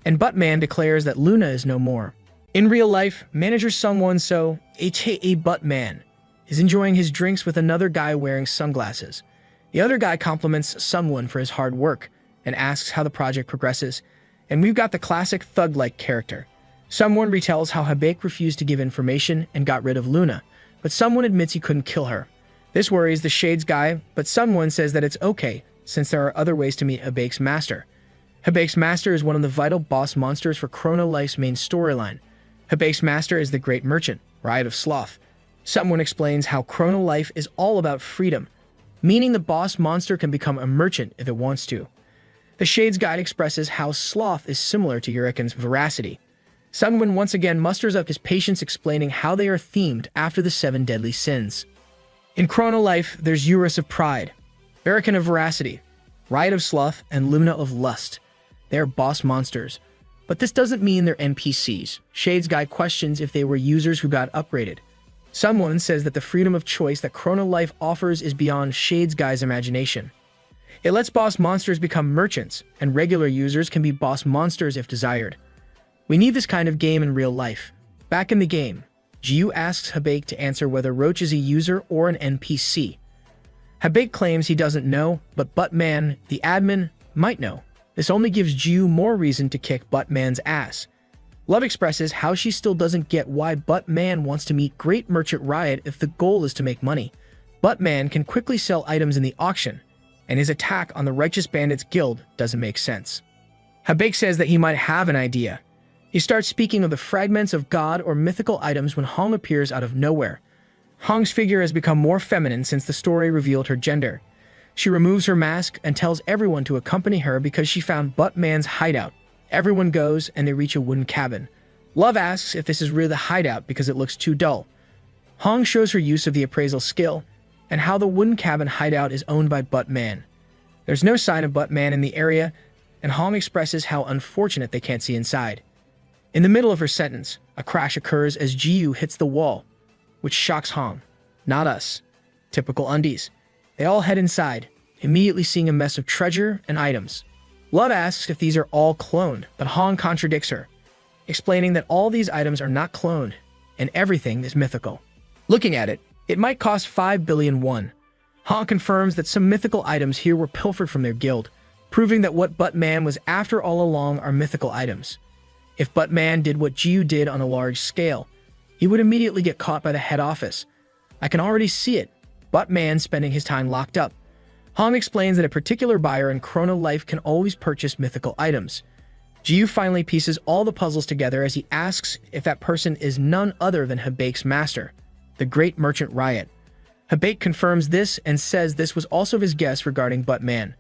and Buttman declares that Luna is no more. In real life, manager Sungwon So, aka Buttman, is enjoying his drinks with another guy wearing sunglasses. The other guy compliments Sungwon for his hard work and asks how the project progresses, and we've got the classic thug-like character. Someone retells how Habake refused to give information and got rid of Luna, but someone admits he couldn't kill her. This worries the Shades guy, but someone says that it's okay, since there are other ways to meet Habake's master. Habake's master is one of the vital boss monsters for Chrono Life's main storyline. Habake's master is the Great Merchant, Riot of Sloth. Someone explains how Chrono Life is all about freedom, meaning the boss monster can become a merchant if it wants to. The Shades Guide expresses how Sloth is similar to Uriken's veracity. Sungwon once again musters up his patience explaining how they are themed after the 7 deadly sins. In Chrono Life, there's Eurus of Pride, Uriken of Veracity, Riot of Sloth, and Luna of Lust. They are boss monsters. But this doesn't mean they're NPCs. Shades Guy questions if they were users who got upgraded. Someone says that the freedom of choice that Chrono Life offers is beyond Shades Guy's imagination. It lets boss monsters become merchants, and regular users can be boss monsters if desired. We need this kind of game in real life. Back in the game, Jiyu asks Habake to answer whether Roach is a user or an NPC. Habake claims he doesn't know, but Buttman, the admin, might know. This only gives Jiyu more reason to kick Buttman's ass. Love expresses how she still doesn't get why Buttman wants to meet Great Merchant Riot if the goal is to make money. Buttman can quickly sell items in the auction, and his attack on the Righteous Bandits Guild doesn't make sense. Habake says that he might have an idea. He starts speaking of the fragments of god or mythical items when Hong appears out of nowhere. Hong's figure has become more feminine since the story revealed her gender. She removes her mask and tells everyone to accompany her because she found Buttman's hideout. Everyone goes and they reach a wooden cabin. Love asks if this is really the hideout because it looks too dull. Hong shows her use of the appraisal skill and how the wooden cabin hideout is owned by Buttman. There's no sign of Buttman in the area, and Hong expresses how unfortunate they can't see inside. In the middle of her sentence, a crash occurs as Jiyu hits the wall, which shocks Hong. Not us. Typical undies. They all head inside, immediately seeing a mess of treasure and items. Love asks if these are all cloned, but Hong contradicts her, explaining that all these items are not cloned, and everything is mythical. Looking at it, it might cost 5 billion won. Hong confirms that some mythical items here were pilfered from their guild, proving that what Buttman was after all along are mythical items. If Buttman did what Jiyu did on a large scale, he would immediately get caught by the head office. I can already see it. Buttman spending his time locked up. Hong explains that a particular buyer in Chrono Life can always purchase mythical items. Jiyu finally pieces all the puzzles together as he asks if that person is none other than Habake's master, the Great Merchant Riot. Habake confirms this and says this was also his guess regarding Buttman.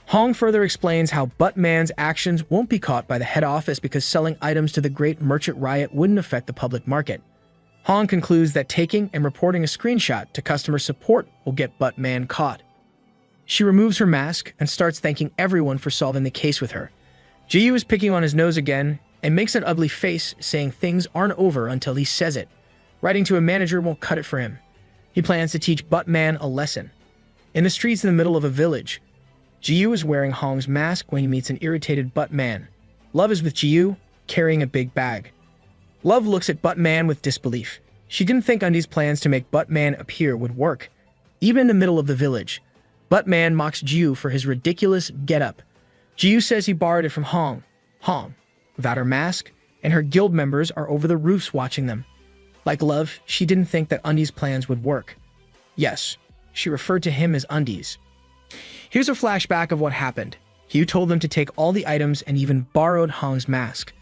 Hong further explains how Buttman's actions won't be caught by the head office because selling items to the Great Merchant Riot wouldn't affect the public market. Hong concludes that taking and reporting a screenshot to customer support will get Buttman caught. She removes her mask and starts thanking everyone for solving the case with her. Jiyu is picking on his nose again and makes an ugly face, saying things aren't over until he says it. Writing to a manager won't cut it for him. He plans to teach Buttman a lesson. In the streets in the middle of a village, Jiyu is wearing Hong's mask when he meets an irritated Butt-Man. Love is with Jiyu, carrying a big bag. Love looks at Butt-Man with disbelief. She didn't think Undi's plans to make Butt-Man appear would work. Even in the middle of the village, Butt-Man mocks Jiyu for his ridiculous getup. Jiyu says he borrowed it from Hong. Hong, without her mask, and her guild members are over the roofs watching them. Like Love, she didn't think that Undi's plans would work. Yes, she referred to him as Undi's. Here's a flashback of what happened. Jiyu told them to take all the items and even borrowed Hong's mask.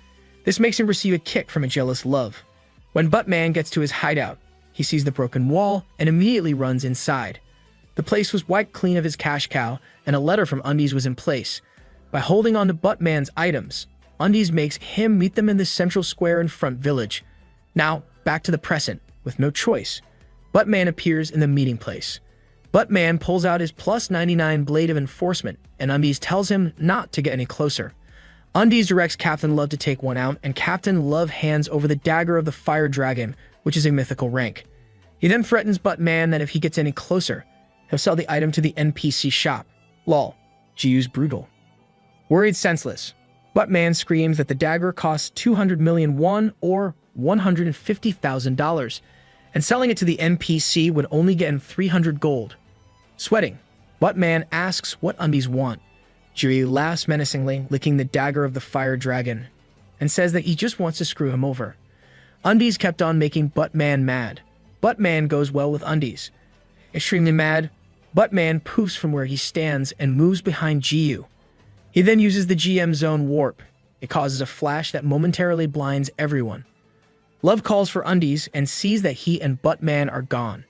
This makes him receive a kick from a jealous Love. When Butt-Man gets to his hideout, he sees the broken wall and immediately runs inside. The place was wiped clean of his cash cow, and a letter from Undi's was in place. By holding on to Butt-Man's items, Undi's makes him meet them in the central square in Front Village. Now, back to the present, with no choice. Butt-Man appears in the meeting place. Butt-Man pulls out his plus 99 blade of enforcement, and Undi's tells him not to get any closer. Undi's directs Captain Love to take one out, and Captain Love hands over the dagger of the Fire Dragon, which is a mythical rank. He then threatens Butt-Man that if he gets any closer, he'll sell the item to the NPC shop. Lol. Jiyu's brutal. Worried senseless, Butt-Man screams that the dagger costs 200 million won, or $150,000, and selling it to the NPC would only get him 300 gold. Sweating, Butt-Man asks what Undi's want. Jiyu laughs menacingly, licking the dagger of the Fire Dragon, and says that he just wants to screw him over. Undi's kept on making Butt-Man mad. Butt-Man goes well with Undi's. Extremely mad, Butt-Man poofs from where he stands and moves behind Jiyu. He then uses the GM Zone Warp. It causes a flash that momentarily blinds everyone. Love calls for Undi's and sees that he and Butt-Man are gone.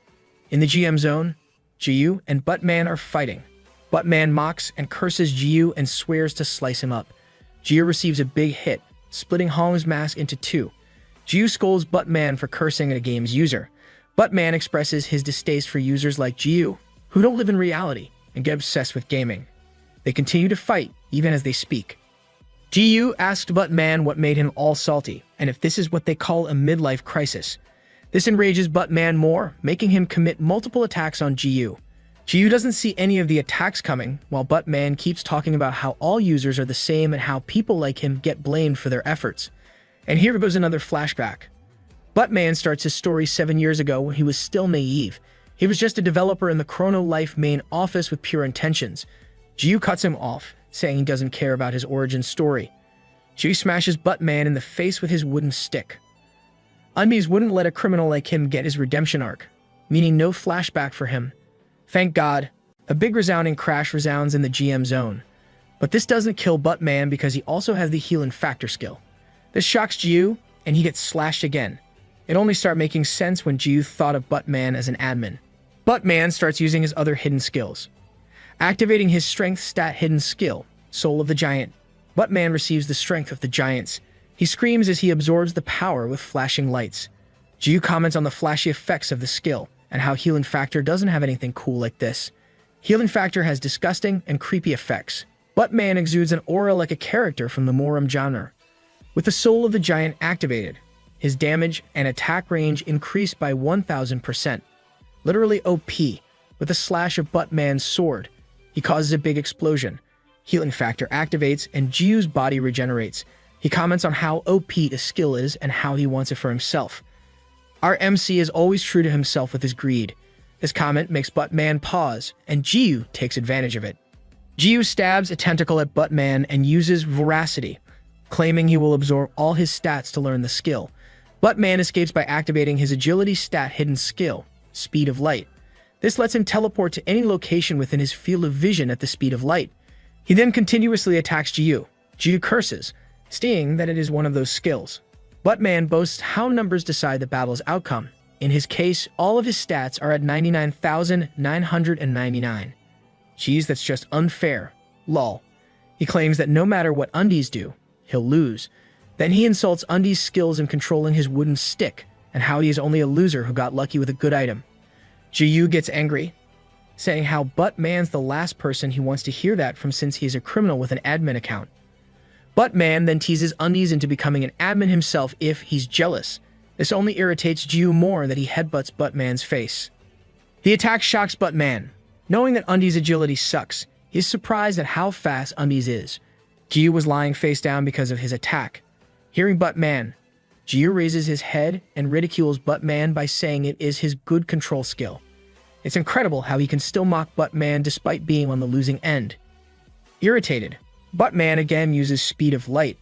In the GM Zone, Jiyu and Butt-Man are fighting. Butt-Man mocks and curses Jiyu and swears to slice him up. Jiyu receives a big hit, splitting Hong's mask into two. Jiyu scolds Butt-Man for cursing at a game's user. Butt-Man expresses his distaste for users like Jiyu, who don't live in reality and get obsessed with gaming. They continue to fight, even as they speak. Jiyu asked Butt-Man what made him all salty, and if this is what they call a midlife crisis. This enrages Butt-Man more, making him commit multiple attacks on Jiyu. Jiyu doesn't see any of the attacks coming, while Butt-Man keeps talking about how all users are the same and how people like him get blamed for their efforts. And here goes another flashback. Butt-Man starts his story 7 years ago when he was still naive. He was just a developer in the Chrono Life main office with pure intentions. Jiyu cuts him off, saying he doesn't care about his origin story. Jiyu smashes Butt-Man in the face with his wooden stick. Undi's wouldn't let a criminal like him get his redemption arc, meaning no flashback for him. Thank God, a big resounding crash resounds in the GM Zone. But this doesn't kill Butt-Man because he also has the heal and factor skill. This shocks Jiyu, and he gets slashed again. It only started making sense when Jiyu thought of Butt-Man as an admin. Butt-Man starts using his other hidden skills. Activating his strength stat hidden skill, Soul of the Giant. Butt-Man receives the strength of the giants. He screams as he absorbs the power with flashing lights. Jiyu comments on the flashy effects of the skill, and how Healing Factor doesn't have anything cool like this. Healing Factor has disgusting and creepy effects. Butt-Man exudes an aura like a character from the Morum genre. With the Soul of the Giant activated, his damage and attack range increased by 1000%. Literally OP. With a slash of Butt-Man's sword, he causes a big explosion. Healing Factor activates and Jiyu's body regenerates. He comments on how OP the skill is and how he wants it for himself. Our MC is always true to himself with his greed. This comment makes Butt-Man pause, and Jiyu takes advantage of it. Jiyu stabs a tentacle at Butt-Man and uses Voracity, claiming he will absorb all his stats to learn the skill. Butt-Man escapes by activating his agility stat hidden skill, Speed of Light. This lets him teleport to any location within his field of vision at the speed of light. He then continuously attacks Jiyu. Jiyu curses, stating that it is one of those skills. Butt-Man boasts how numbers decide the battle's outcome. In his case, all of his stats are at 99,999. Geez, that's just unfair. Lol. He claims that no matter what Undi's do, he'll lose. Then he insults Undi's skills in controlling his wooden stick, and how he is only a loser who got lucky with a good item. Jiyu gets angry, saying how Butt-Man's the last person he wants to hear that from since he's a criminal with an admin account. Butt-Man then teases Undi's into becoming an admin himself if he's jealous. This only irritates Jiyu more that he headbutts Butt-Man's face. The attack shocks Butt-Man. Knowing that Undi's agility sucks, He is surprised at how fast Undies is. Jiyu was lying face down because of his attack. Hearing Buttman, Jiyu raises his head and ridicules Buttman by saying it is his good control skill. It's incredible how he can still mock Buttman despite being on the losing end. Irritated, Buttman again uses Speed of Light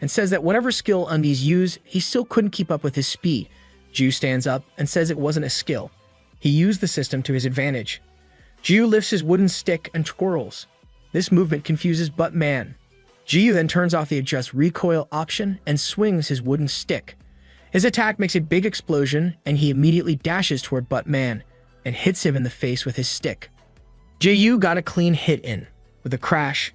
and says that whatever skill Undies used, he still couldn't keep up with his speed. Jiyu stands up and says it wasn't a skill. He used the system to his advantage. Jiyu lifts his wooden stick and twirls. This movement confuses Buttman. Jiyu then turns off the adjust recoil option and swings his wooden stick. His attack makes a big explosion and he immediately dashes toward Buttman and hits him in the face with his stick. Jiyu got a clean hit in. With a crash,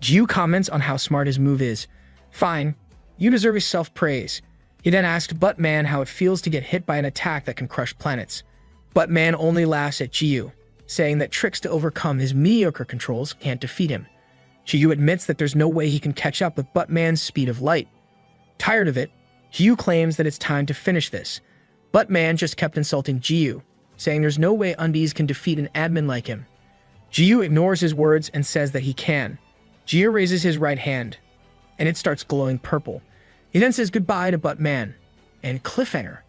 Jiyu comments on how smart his move is. Fine, you deserve his self-praise. He then asked Buttman how it feels to get hit by an attack that can crush planets. Buttman only laughs at Jiyu, saying that tricks to overcome his mediocre controls can't defeat him. Jiyu admits that there's no way he can catch up with Buttman's Speed of Light. Tired of it, Jiyu claims that it's time to finish this. Buttman just kept insulting Jiyu, saying there's no way Undies can defeat an admin like him. Jiyu ignores his words and says that he can. Jiyu raises his right hand, and it starts glowing purple. He then says goodbye to Buttman. And cliffhanger.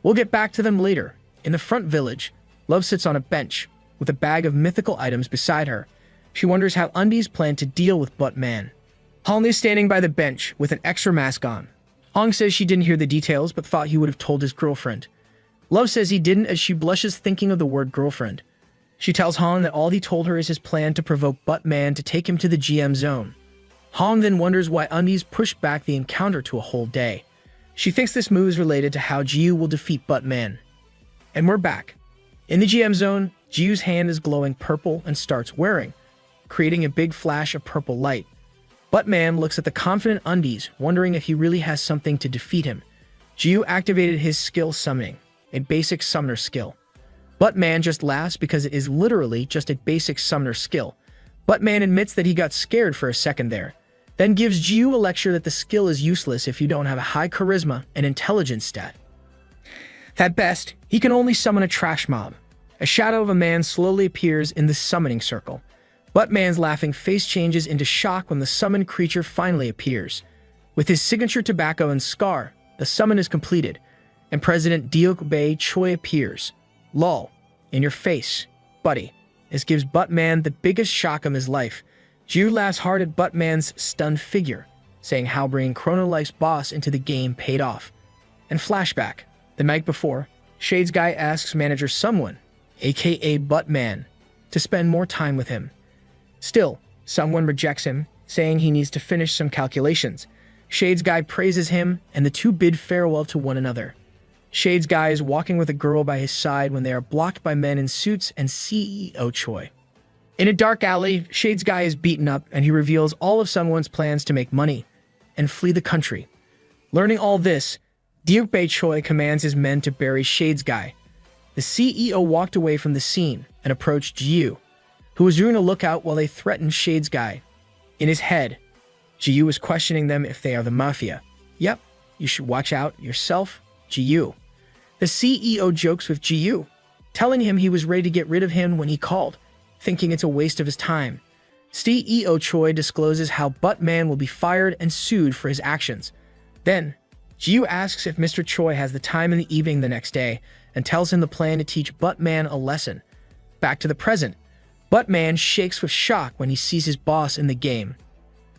We'll get back to them later. In the front village, Love sits on a bench with a bag of mythical items beside her. She wonders how Undies plan to deal with Buttman. Hong is standing by the bench with an extra mask on. Hong says she didn't hear the details but thought he would have told his girlfriend. Love says he didn't as she blushes thinking of the word girlfriend. She tells Hong that all he told her is his plan to provoke Buttman to take him to the GM zone. Hong then wonders why Undies pushed back the encounter to a whole day. She thinks this move is related to how Jiyu will defeat Buttman. And we're back. In the GM zone, Jiyu's hand is glowing purple and starts whirring, creating a big flash of purple light. Buttman looks at the confident Undies, wondering if he really has something to defeat him. Jiyu activated his skill summoning, a basic summoner skill. Buttman just laughs because it is literally just a basic summoner skill. Buttman admits that he got scared for a second there, then gives Jiyu a lecture that the skill is useless if you don't have a high charisma and intelligence stat. At best, he can only summon a trash mob. A shadow of a man slowly appears in the summoning circle. Buttman's laughing face changes into shock when the summoned creature finally appears. With his signature tobacco and scar, the summon is completed, and President Diok Choi appears. Lol, in your face, buddy. This gives Buttman the biggest shock of his life. Jiyu laughs hard at Buttman's stunned figure, saying how bringing Chrono Life's boss into the game paid off. And flashback, the night before, Shades Guy asks manager someone, aka Buttman, to spend more time with him. Still, someone rejects him, saying he needs to finish some calculations. Shades Guy praises him, and the two bid farewell to one another. Shades Guy is walking with a girl by his side when they are blocked by men in suits and CEO Choi. In a dark alley, Shades Guy is beaten up, and he reveals all of Sungwon's plans to make money and flee the country. Learning all this, Diok Choi commands his men to bury Shades Guy. The CEO walked away from the scene and approached Jiyu, who was doing a lookout while they threatened Shades Guy. In his head, Jiyu was questioning them if they are the mafia. Yep, you should watch out yourself, Jiyu. The CEO jokes with Jiyu, telling him he was ready to get rid of him when he called, thinking it's a waste of his time. CEO Choi discloses how Buttman will be fired and sued for his actions. Then, Jiyu asks if Mr. Choi has the time in the evening the next day and tells him the plan to teach Buttman a lesson. Back to the present, Buttman shakes with shock when he sees his boss in the game.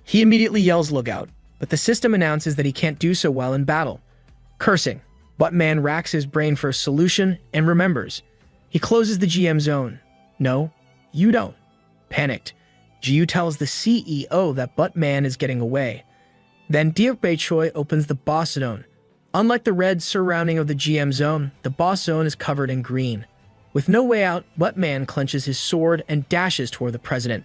He immediately yells lookout, but the system announces that he can't do so well in battle. Cursing, Buttman racks his brain for a solution and remembers. He closes the GM zone. No, you don't. Panicked, Jiyu tells the CEO that Buttman is getting away. Then Diok Choi opens the boss zone. Unlike the red surrounding of the GM zone, the boss zone is covered in green. With no way out, Buttman clenches his sword and dashes toward the president.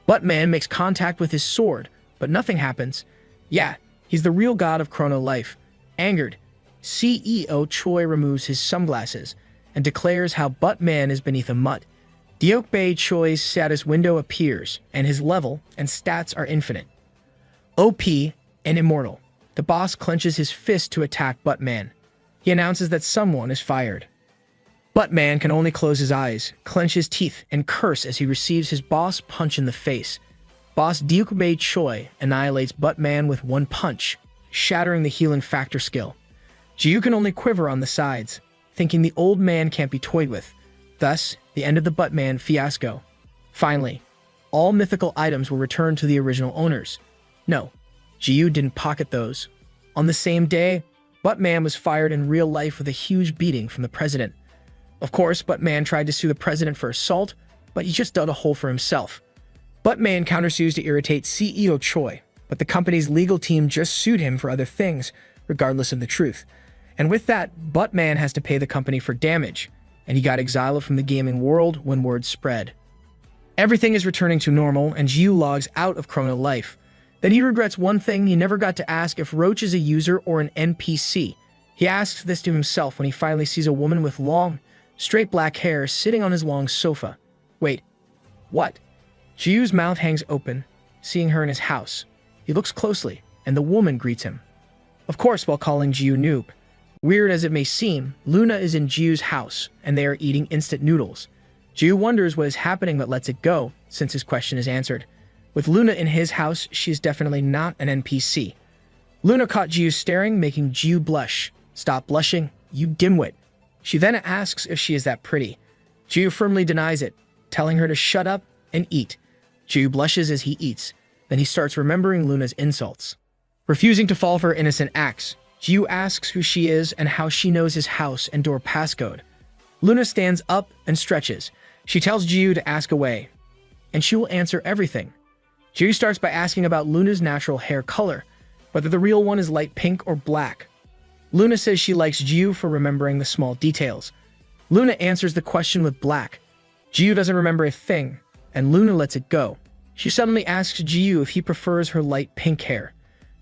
Buttman makes contact with his sword, but nothing happens. Yeah, he's the real god of Chrono Life. Angered, CEO Choi removes his sunglasses and declares how Buttman is beneath a mutt. Diok Choi's status window appears, and his level and stats are infinite. OP and immortal. The boss clenches his fist to attack Buttman. He announces that someone is fired. Buttman can only close his eyes, clench his teeth, and curse as he receives his boss punch in the face. Boss Ryukubei Choi annihilates Buttman with one punch, shattering the healing factor skill. Jiyu can only quiver on the sides, thinking the old man can't be toyed with. Thus, the end of the Buttman fiasco. Finally, all mythical items were returned to the original owners. No, Jiyu didn't pocket those. On the same day, Buttman was fired in real life with a huge beating from the president. Of course, Buttman tried to sue the president for assault, but he just dug a hole for himself. Buttman countersues to irritate CEO Choi, but the company's legal team just sued him for other things, regardless of the truth. And with that, Buttman has to pay the company for damage, and he got exiled from the gaming world when word spread. Everything is returning to normal, and Jiyu logs out of Chrono Life. Then he regrets one thing: he never got to ask if Roach is a user or an NPC. He asks this to himself when he finally sees a woman with long, straight black hair sitting on his long sofa. Wait, what? Jiyu's mouth hangs open, seeing her in his house. He looks closely, and the woman greets him. Of course, while calling Jiyu noob. Weird as it may seem, Luna is in Jiyu's house, and they are eating instant noodles. Jiyu wonders what is happening but lets it go, since his question is answered. With Luna in his house, she is definitely not an NPC. Luna caught Jiyu staring, making Jiyu blush. Stop blushing, you dimwit. She then asks if she is that pretty. Jiyu firmly denies it, telling her to shut up and eat. Jiyu blushes as he eats, then he starts remembering Luna's insults. Refusing to fall for her innocent acts, Jiyu asks who she is and how she knows his house and door passcode. Luna stands up and stretches. She tells Jiyu to ask away, and she will answer everything. Jiyu starts by asking about Luna's natural hair color, whether the real one is light pink or black. Luna says she likes Jiyu for remembering the small details. Luna answers the question with black. Jiyu doesn't remember a thing, and Luna lets it go. She suddenly asks Jiyu if he prefers her light pink hair.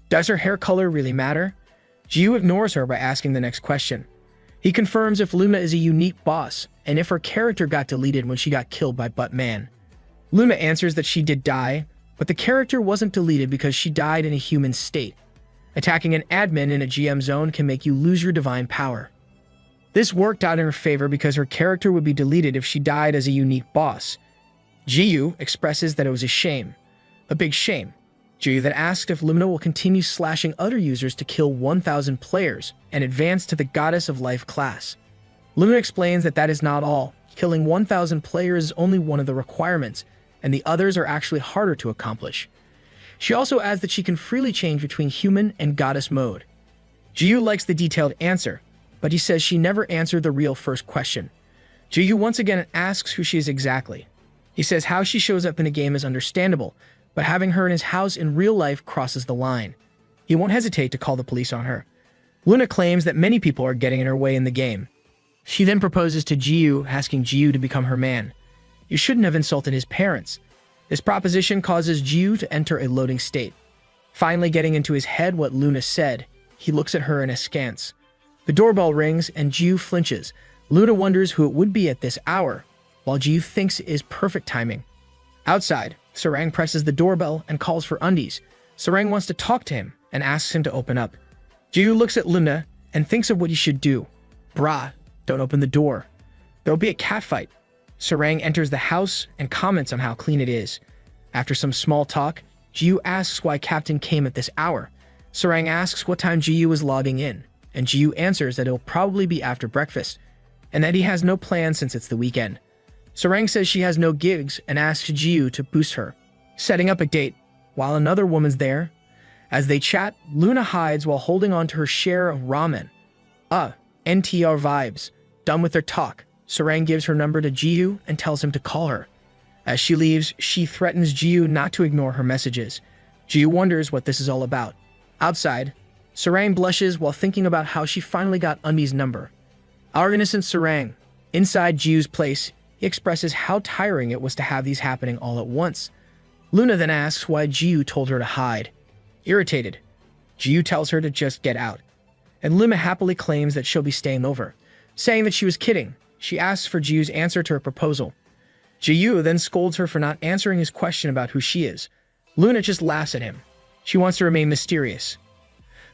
Does her hair color really matter? Jiyu ignores her by asking the next question. He confirms if Luna is a unique boss, and if her character got deleted when she got killed by Buttman. Luna answers that she did die, but the character wasn't deleted because she died in a human state. Attacking an admin in a GM zone can make you lose your divine power. This worked out in her favor because her character would be deleted if she died as a unique boss. Jiyu expresses that it was a shame. A big shame. Jiyu then asks if Luna will continue slashing other users to kill 1,000 players and advance to the Goddess of Life class. Luna explains that that is not all. Killing 1,000 players is only one of the requirements, and the others are actually harder to accomplish. She also adds that she can freely change between human and goddess mode. Jiyu likes the detailed answer, but he says she never answered the real first question. Jiyu once again asks who she is exactly. He says how she shows up in the game is understandable, but having her in his house in real life crosses the line. He won't hesitate to call the police on her. Luna claims that many people are getting in her way in the game. She then proposes to Jiyu, asking Jiyu to become her man. You shouldn't have insulted his parents. This proposition causes Jiyu to enter a loading state. Finally getting into his head what Luna said, he looks at her in askance. The doorbell rings and Jiyu flinches. Luna wonders who it would be at this hour, while Jiyu thinks it is perfect timing. Outside, Sarang presses the doorbell and calls for undies. Sarang wants to talk to him and asks him to open up. Jiyu looks at Luna and thinks of what he should do. Brah, don't open the door. There'll be a catfight. Sarang enters the house and comments on how clean it is. After some small talk, Jiyu asks why Captain came at this hour. Sarang asks what time Jiyu is logging in, and Jiyu answers that it'll probably be after breakfast, and that he has no plans since it's the weekend. Sarang says she has no gigs and asks Jiyu to boost her, setting up a date, while another woman's there. As they chat, Luna hides while holding on to her share of ramen. NTR vibes. Done with their talk, Sarang gives her number to Jiyu and tells him to call her. As she leaves, she threatens Jiyu not to ignore her messages. Jiyu wonders what this is all about. Outside, Sarang blushes while thinking about how she finally got Undi's number. Our innocent Sarang. Inside Jiyu's place, he expresses how tiring it was to have these happening all at once. Luna then asks why Jiyu told her to hide. Irritated, Jiyu tells her to just get out, and Luna happily claims that she'll be staying over. Saying that she was kidding, she asks for Jiyu's answer to her proposal. Jiyu then scolds her for not answering his question about who she is. Luna just laughs at him. She wants to remain mysterious.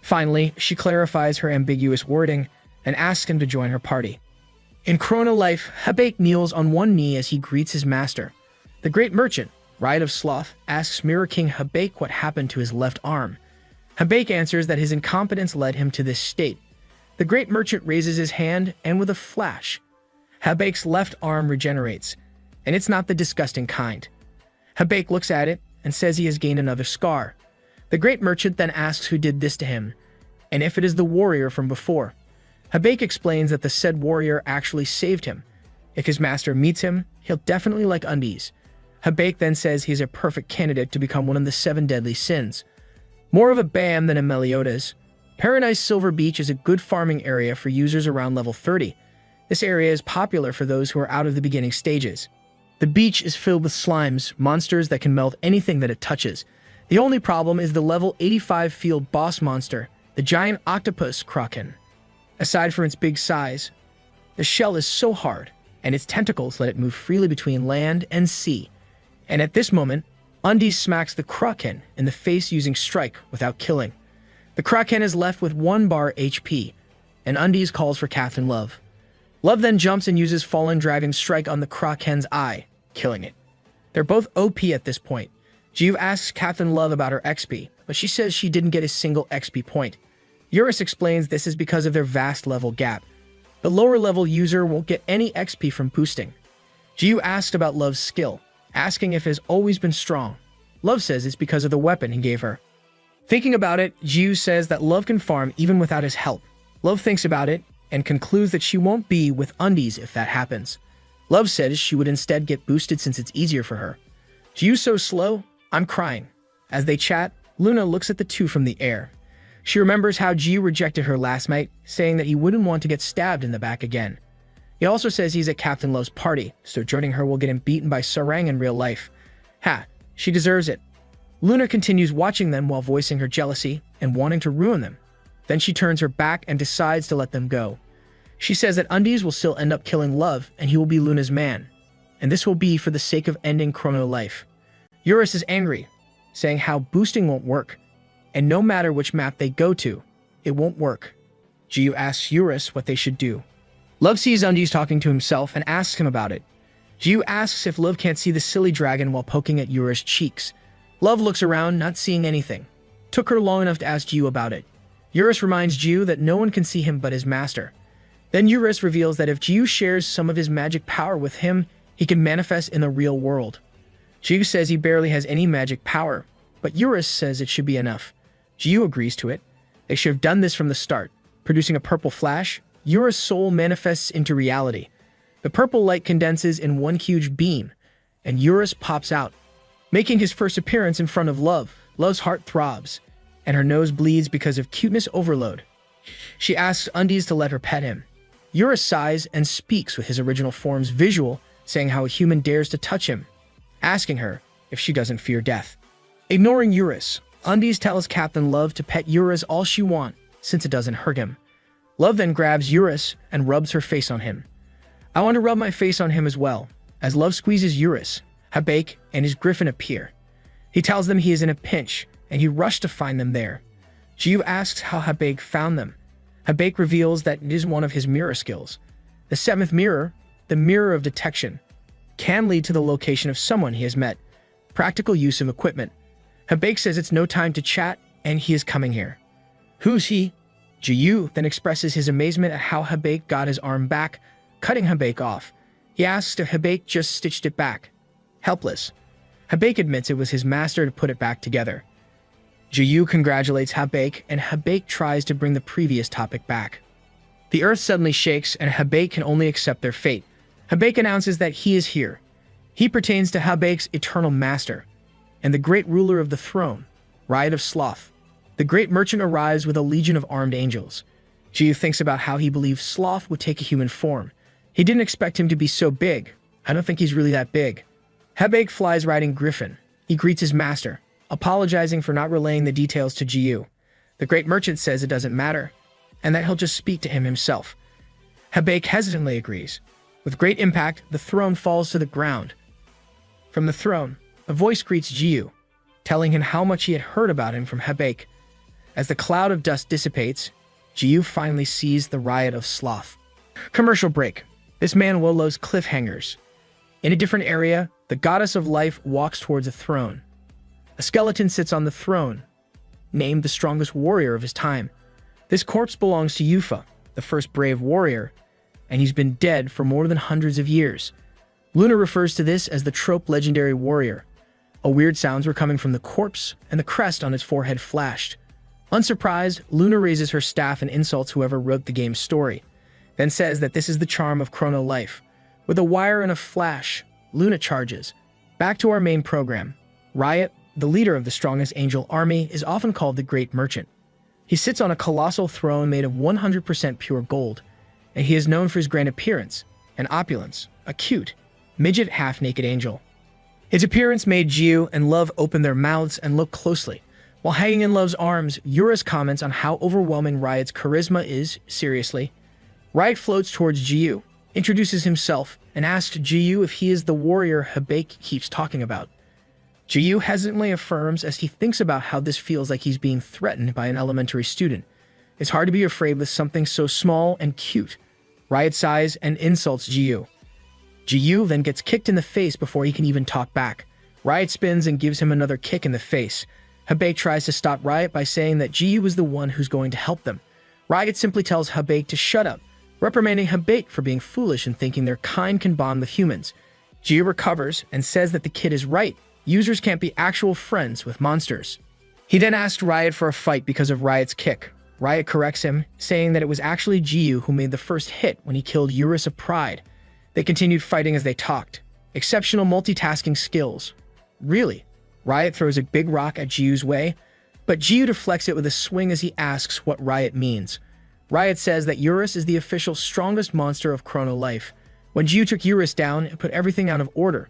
Finally, she clarifies her ambiguous wording and asks him to join her party. In Chrono Life, Habake kneels on one knee as he greets his master. The great merchant, Riot of Sloth, asks Mirror King Habake what happened to his left arm. Habake answers that his incompetence led him to this state. The great merchant raises his hand, and with a flash, Habake's left arm regenerates, and it's not the disgusting kind. Habake looks at it and says he has gained another scar. The great merchant then asks who did this to him, and if it is the warrior from before. Habake explains that the said warrior actually saved him. If his master meets him, he'll definitely like undies. Habake then says he's a perfect candidate to become one of the 7 deadly sins. More of a BAM than a Meliodas, Paradise Silver Beach is a good farming area for users around level 30. This area is popular for those who are out of the beginning stages. The beach is filled with slimes, monsters that can melt anything that it touches. The only problem is the level 85 field boss monster, the giant octopus kraken. Aside from its big size, the shell is so hard, and its tentacles let it move freely between land and sea. And at this moment, Undies smacks the kraken in the face using Strike without killing. The kraken is left with 1 bar HP, and Undies calls for Captain Love. Love then jumps and uses Fallen Dragon Strike on the kraken's eye, killing it. They're both OP at this point. Jiu asks Captain Love about her XP, but she says she didn't get a single XP point. Eurus explains this is because of their vast level gap. The lower level user won't get any XP from boosting. Jiu asked about Love's skill, asking if it has always been strong. Love says it's because of the weapon he gave her. Thinking about it, Jiu says that Love can farm even without his help. Love thinks about it and concludes that she won't be with Undies if that happens. Love says she would instead get boosted since it's easier for her. Jiu's so slow, I'm crying. As they chat, Luna looks at the two from the air. She remembers how Jiu rejected her last night, saying that he wouldn't want to get stabbed in the back again. He also says he's at Captain Love's party, so joining her will get him beaten by Sarang in real life. Ha, she deserves it. Luna continues watching them while voicing her jealousy and wanting to ruin them. Then she turns her back and decides to let them go. She says that Undies will still end up killing Love and he will be Luna's man. And this will be for the sake of ending Chrono Life. Eurus is angry, saying how boosting won't work. And no matter which map they go to, it won't work. Jiu asks Eurus what they should do. Love sees Undies talking to himself and asks him about it. Jiu asks if Love can't see the silly dragon while poking at Eurus' cheeks. Love looks around, not seeing anything. Took her long enough to ask Jiu about it. Eurus reminds Jiu that no one can see him but his master. Then Eurus reveals that if Jiu shares some of his magic power with him, he can manifest in the real world. Jiu says he barely has any magic power, but Eurus says it should be enough. Jiu agrees to it. They should have done this from the start. Producing a purple flash, Eurus' soul manifests into reality. The purple light condenses in one huge beam, and Eurus pops out. Making his first appearance in front of Love, Love's heart throbs, and her nose bleeds because of cuteness overload. She asks Undies to let her pet him. Eurus sighs and speaks with his original form's visual, saying how a human dares to touch him, asking her if she doesn't fear death. Ignoring Eurus, Undies tells Captain Love to pet Eurus all she wants, since it doesn't hurt him. Love then grabs Eurus and rubs her face on him. I want to rub my face on him as well. As Love squeezes Eurus, Habake and his griffin appear. He tells them he is in a pinch, and he rushed to find them there. Jiu asks how Habake found them. Habake reveals that it is one of his mirror skills. The 7th mirror, the mirror of detection, can lead to the location of someone he has met. Practical use of equipment. Habake says it's no time to chat, and he is coming here. Who's he? Jiu then expresses his amazement at how Habake got his arm back, cutting Habake off. He asks if Habake just stitched it back. Helpless. Habake admits it was his master to put it back together. Jiu congratulates Habake, and Habake tries to bring the previous topic back. The earth suddenly shakes, and Habake can only accept their fate. Habake announces that he is here. He pertains to Habake's eternal master, and the great ruler of the throne, Riot of Sloth. The great merchant arrives with a legion of armed angels. Jiu thinks about how he believes Sloth would take a human form. He didn't expect him to be so big. I don't think he's really that big. Habake flies riding Griffin. He greets his master, apologizing for not relaying the details to Jiu. The great merchant says it doesn't matter, and that he'll just speak to him himself. Habake hesitantly agrees. With great impact, the throne falls to the ground. From the throne, a voice greets Jiu, telling him how much he had heard about him from Habake. As the cloud of dust dissipates, Jiu finally sees the Riot of Sloth. Commercial break. This manhwa loves cliffhangers. In a different area, the goddess of life walks towards a throne. A skeleton sits on the throne, named the strongest warrior of his time. This corpse belongs to Yufa, the first brave warrior, and he's been dead for more than hundreds of years. Luna refers to this as the trope legendary warrior. Weird sounds were coming from the corpse, and the crest on its forehead flashed. Unsurprised, Luna raises her staff and insults whoever wrote the game's story, then says that this is the charm of Chrono Life. With a wire and a flash, Luna charges. Back to our main program. Riot, the leader of the strongest angel army, is often called the Great Merchant. He sits on a colossal throne made of 100% pure gold, and he is known for his grand appearance and opulence, a cute, midget half-naked angel. His appearance made Jiu and Love open their mouths and look closely. While hanging in Love's arms, Eurus comments on how overwhelming Riot's charisma is. Seriously. Riot floats towards Jiu, introduces himself, and asks Jiu if he is the warrior Hibake keeps talking about. Jiu hesitantly affirms as he thinks about how this feels like he's being threatened by an elementary student. It's hard to be afraid with something so small and cute. Riot sighs and insults Jiu. Jiu then gets kicked in the face before he can even talk back. Riot spins and gives him another kick in the face. Hibake tries to stop Riot by saying that Jiu is the one who's going to help them. Riot simply tells Hibake to shut up, reprimanding Hibake for being foolish and thinking their kind can bond with humans. Jiu recovers and says that the kid is right. Users can't be actual friends with monsters. He then asked Riot for a fight because of Riot's kick. Riot corrects him, saying that it was actually Jiu who made the first hit when he killed Eurus of Pride. They continued fighting as they talked. Exceptional multitasking skills. Really? Riot throws a big rock at Jiu's way, but Jiu deflects it with a swing as he asks what Riot means. Riot says that Eurus is the official strongest monster of Chrono Life. When Jiu took Eurus down, it put everything out of order.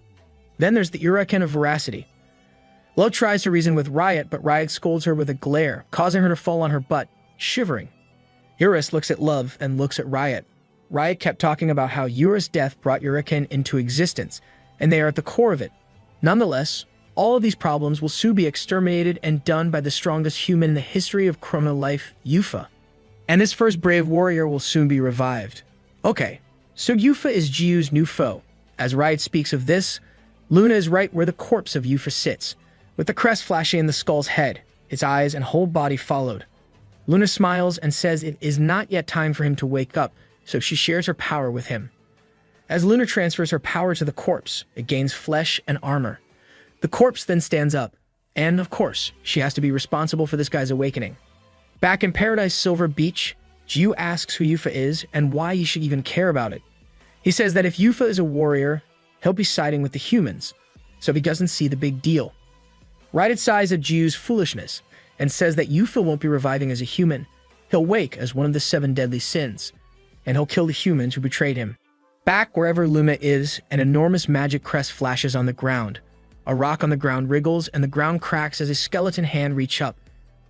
Then there's the Uraken of Veracity. Love tries to reason with Riot, but Riot scolds her with a glare, causing her to fall on her butt, shivering. Eurus looks at Love and looks at Riot. Riot kept talking about how Eurus' death brought Uraken into existence, and they are at the core of it. Nonetheless, all of these problems will soon be exterminated and done by the strongest human in the history of Chrono Life, Yufa. And this first brave warrior will soon be revived. Okay, so Yufa is Jiu's new foe. As Riot speaks of this, Luna is right where the corpse of Yufa sits, with the crest flashing in the skull's head. Its eyes and whole body followed. Luna smiles and says it is not yet time for him to wake up, so she shares her power with him. As Luna transfers her power to the corpse, it gains flesh and armor. The corpse then stands up, and of course, she has to be responsible for this guy's awakening. Back in Paradise Silver Beach, Jiu asks who Yufa is and why he should even care about it. He says that if Yufa is a warrior, he'll be siding with the humans, so he doesn't see the big deal. Riot sighs at Jiu's foolishness and says that Yufa won't be reviving as a human. He'll wake as one of the 7 deadly sins, and he'll kill the humans who betrayed him. Back wherever Luma is, an enormous magic crest flashes on the ground. A rock on the ground wriggles, and the ground cracks as a skeleton hand reaches up.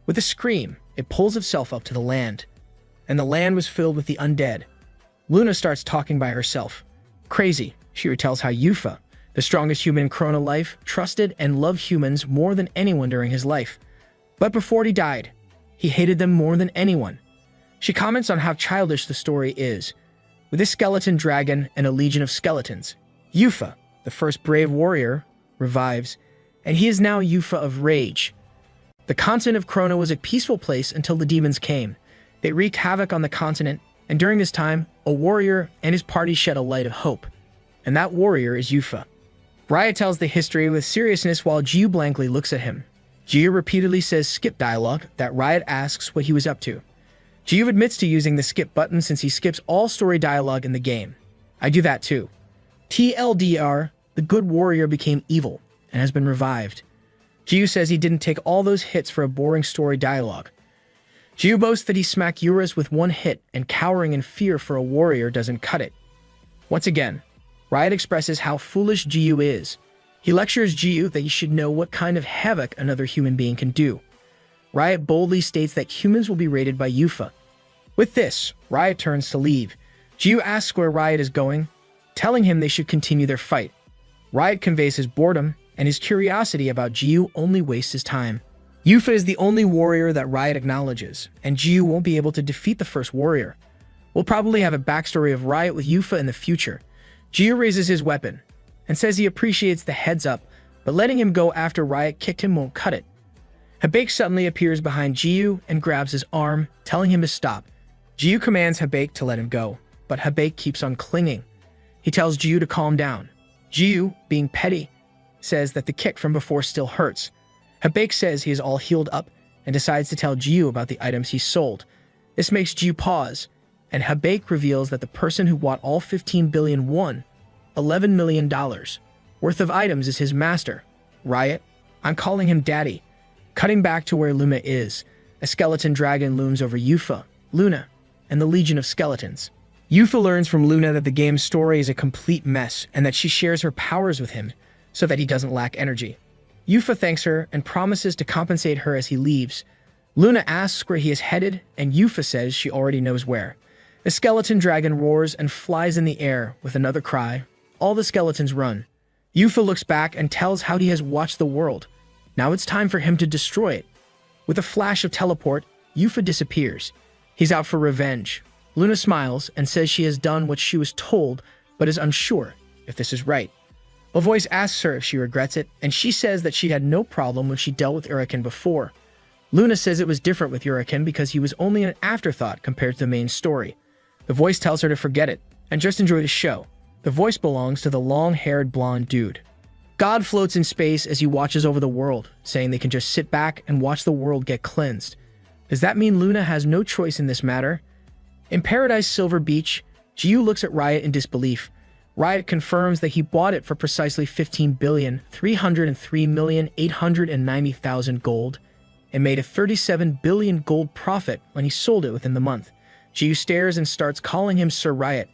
With a scream, it pulls itself up to the land, and the land was filled with the undead. Luna starts talking by herself. Crazy, she retells how Yufa, the strongest human in Chrono Life, trusted and loved humans more than anyone during his life. But before he died, he hated them more than anyone. She comments on how childish the story is. With a skeleton dragon and a legion of skeletons, Yufa, the first brave warrior, revives, and he is now Yufa of Rage. The continent of Chrono was a peaceful place until the demons came. They wreaked havoc on the continent, and during this time, a warrior and his party shed a light of hope. And that warrior is Yufa. Riot tells the history with seriousness while Jiu blankly looks at him. Jiu repeatedly says skip dialogue that Riot asks what he was up to. Jiu admits to using the skip button since he skips all story dialogue in the game. I do that too. TLDR, the good warrior became evil and has been revived. Jiu says he didn't take all those hits for a boring story dialogue. Jiu boasts that he smacked Eurus with one hit, and cowering in fear for a warrior doesn't cut it. Once again, Riot expresses how foolish Jiu is. He lectures Jiu that he should know what kind of havoc another human being can do. Riot boldly states that humans will be raided by Yufa. With this, Riot turns to leave. Jiu asks where Riot is going, telling him they should continue their fight. Riot conveys his boredom, and his curiosity about Jiu only wastes his time. Yufa is the only warrior that Riot acknowledges, and Jiu won't be able to defeat the first warrior. We'll probably have a backstory of Riot with Yufa in the future. Jiu raises his weapon and says he appreciates the heads up, but letting him go after Riot kicked him won't cut it. Habaek suddenly appears behind Jiu and grabs his arm, telling him to stop. Jiu commands Habaek to let him go, but Habaek keeps on clinging. He tells Jiu to calm down. Jiu, being petty, says that the kick from before still hurts. Habaek says he is all healed up and decides to tell Jiu about the items he sold. This makes Jiu pause, and Habaek reveals that the person who bought all 15 billion won $11 million worth of items is his master, Riot. I'm calling him Daddy. Cutting back to where Luna is, a skeleton dragon looms over Yufa, Luna, and the Legion of Skeletons. Yufa learns from Luna that the game's story is a complete mess and that she shares her powers with him so that he doesn't lack energy. Yufa thanks her and promises to compensate her as he leaves. Luna asks where he is headed, and Yufa says she already knows where. The skeleton dragon roars and flies in the air with another cry. All the skeletons run. Yufa looks back and tells how he has watched the world. Now it's time for him to destroy it. With a flash of teleport, Yufa disappears. He's out for revenge. Luna smiles and says she has done what she was told, but is unsure if this is right. A voice asks her if she regrets it, and she says that she had no problem when she dealt with Uraken before. Luna says it was different with Uraken because he was only an afterthought compared to the main story. The voice tells her to forget it and just enjoy the show. The voice belongs to the long-haired blonde dude. God floats in space as he watches over the world, saying they can just sit back and watch the world get cleansed. Does that mean Luna has no choice in this matter? In Paradise Silver Beach, Jiu looks at Riot in disbelief. Riot confirms that he bought it for precisely 15,303,890,000 gold and made a 37 billion gold profit when he sold it within the month. Jiu stares and starts calling him Sir Riot.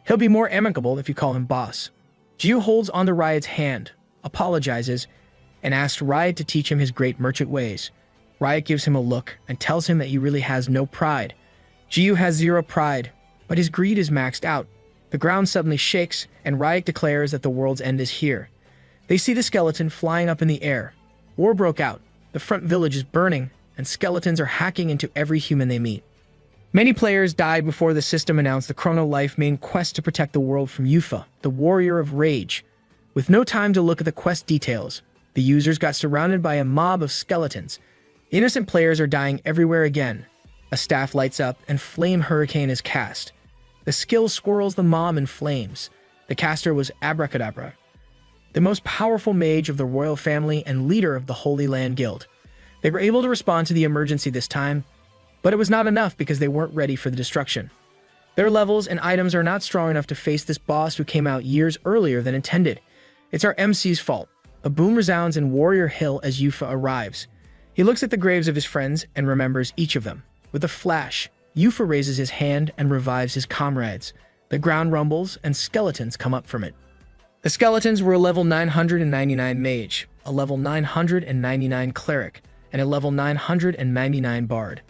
He'll be more amicable if you call him boss. Jiu holds onto Riot's hand, apologizes, and asks Riot to teach him his great merchant ways. Riot gives him a look and tells him that he really has no pride. Jiu has zero pride, but his greed is maxed out. The ground suddenly shakes, and Riot declares that the world's end is here. They see the skeleton flying up in the air. War broke out. The front village is burning, and skeletons are hacking into every human they meet. Many players died before the system announced the Chrono Life main quest to protect the world from Yufa, the Warrior of Rage. With no time to look at the quest details, the users got surrounded by a mob of skeletons. Innocent players are dying everywhere again. A staff lights up, and Flame Hurricane is cast. The skill swirls the mob in flames. The caster was Abracadabra, the most powerful mage of the royal family and leader of the Holy Land Guild. They were able to respond to the emergency this time, but it was not enough because they weren't ready for the destruction. Their levels and items are not strong enough to face this boss who came out years earlier than intended. It's our MC's fault. A boom resounds in Warrior Hill as Yufa arrives. He looks at the graves of his friends and remembers each of them. With a flash, Yufa raises his hand and revives his comrades. The ground rumbles and skeletons come up from it. The skeletons were a level 999 mage, a level 999 cleric, and a level 999 bard.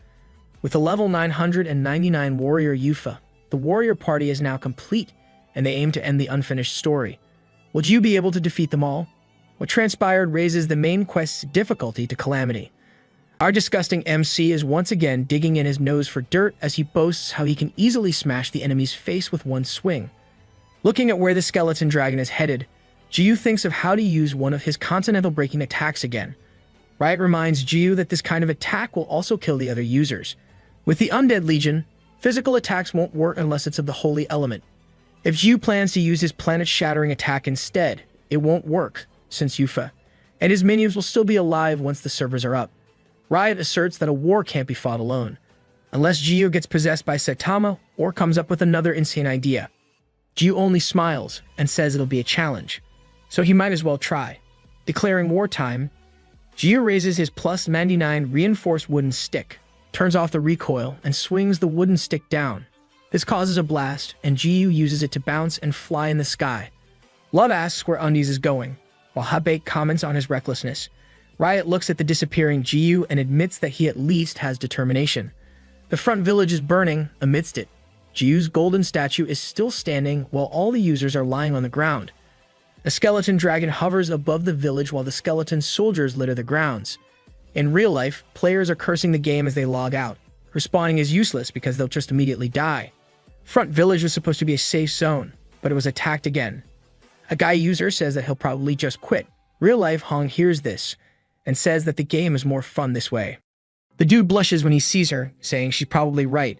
With a level 999 warrior Yufa, the warrior party is now complete, and they aim to end the unfinished story. Will you be able to defeat them all? What transpired raises the main quest's difficulty to calamity. Our disgusting MC is once again digging in his nose for dirt as he boasts how he can easily smash the enemy's face with one swing. Looking at where the skeleton dragon is headed, Jiu thinks of how to use one of his continental breaking attacks again. Riot reminds Jiu that this kind of attack will also kill the other users. With the Undead Legion, physical attacks won't work unless it's of the holy element. If Jiu plans to use his planet-shattering attack instead, it won't work, since Yufa and his minions will still be alive once the servers are up. Riot asserts that a war can't be fought alone, unless Jiu gets possessed by Saitama or comes up with another insane idea. Jiu only smiles and says it'll be a challenge, so he might as well try. Declaring wartime, Jiu raises his plus 99 reinforced wooden stick, turns off the recoil, and swings the wooden stick down. This causes a blast, and Jiu uses it to bounce and fly in the sky. Love asks where Undies is going, while Habaek comments on his recklessness. Riot looks at the disappearing Jiu and admits that he at least has determination. The front village is burning amidst it. Jiu's golden statue is still standing while all the users are lying on the ground. A skeleton dragon hovers above the village while the skeleton soldiers litter the grounds. In real life, players are cursing the game as they log out. Respawning is useless because they'll just immediately die. Front Village was supposed to be a safe zone, but it was attacked again. A guy user says that he'll probably just quit. Real life Hong hears this and says that the game is more fun this way. The dude blushes when he sees her, saying she's probably right.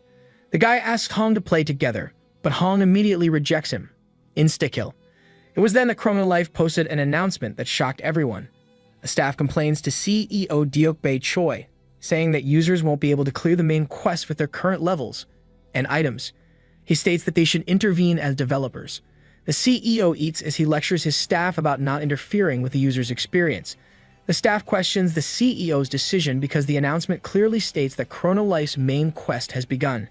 The guy asks Hong to play together, but Hong immediately rejects him. Insta-kill. It was then that Chrono Life posted an announcement that shocked everyone. A staff complains to CEO Deokbae Choi, saying that users won't be able to clear the main quest with their current levels and items. He states that they should intervene as developers. The CEO eats as he lectures his staff about not interfering with the user's experience. The staff questions the CEO's decision because the announcement clearly states that Chrono Life's main quest has begun.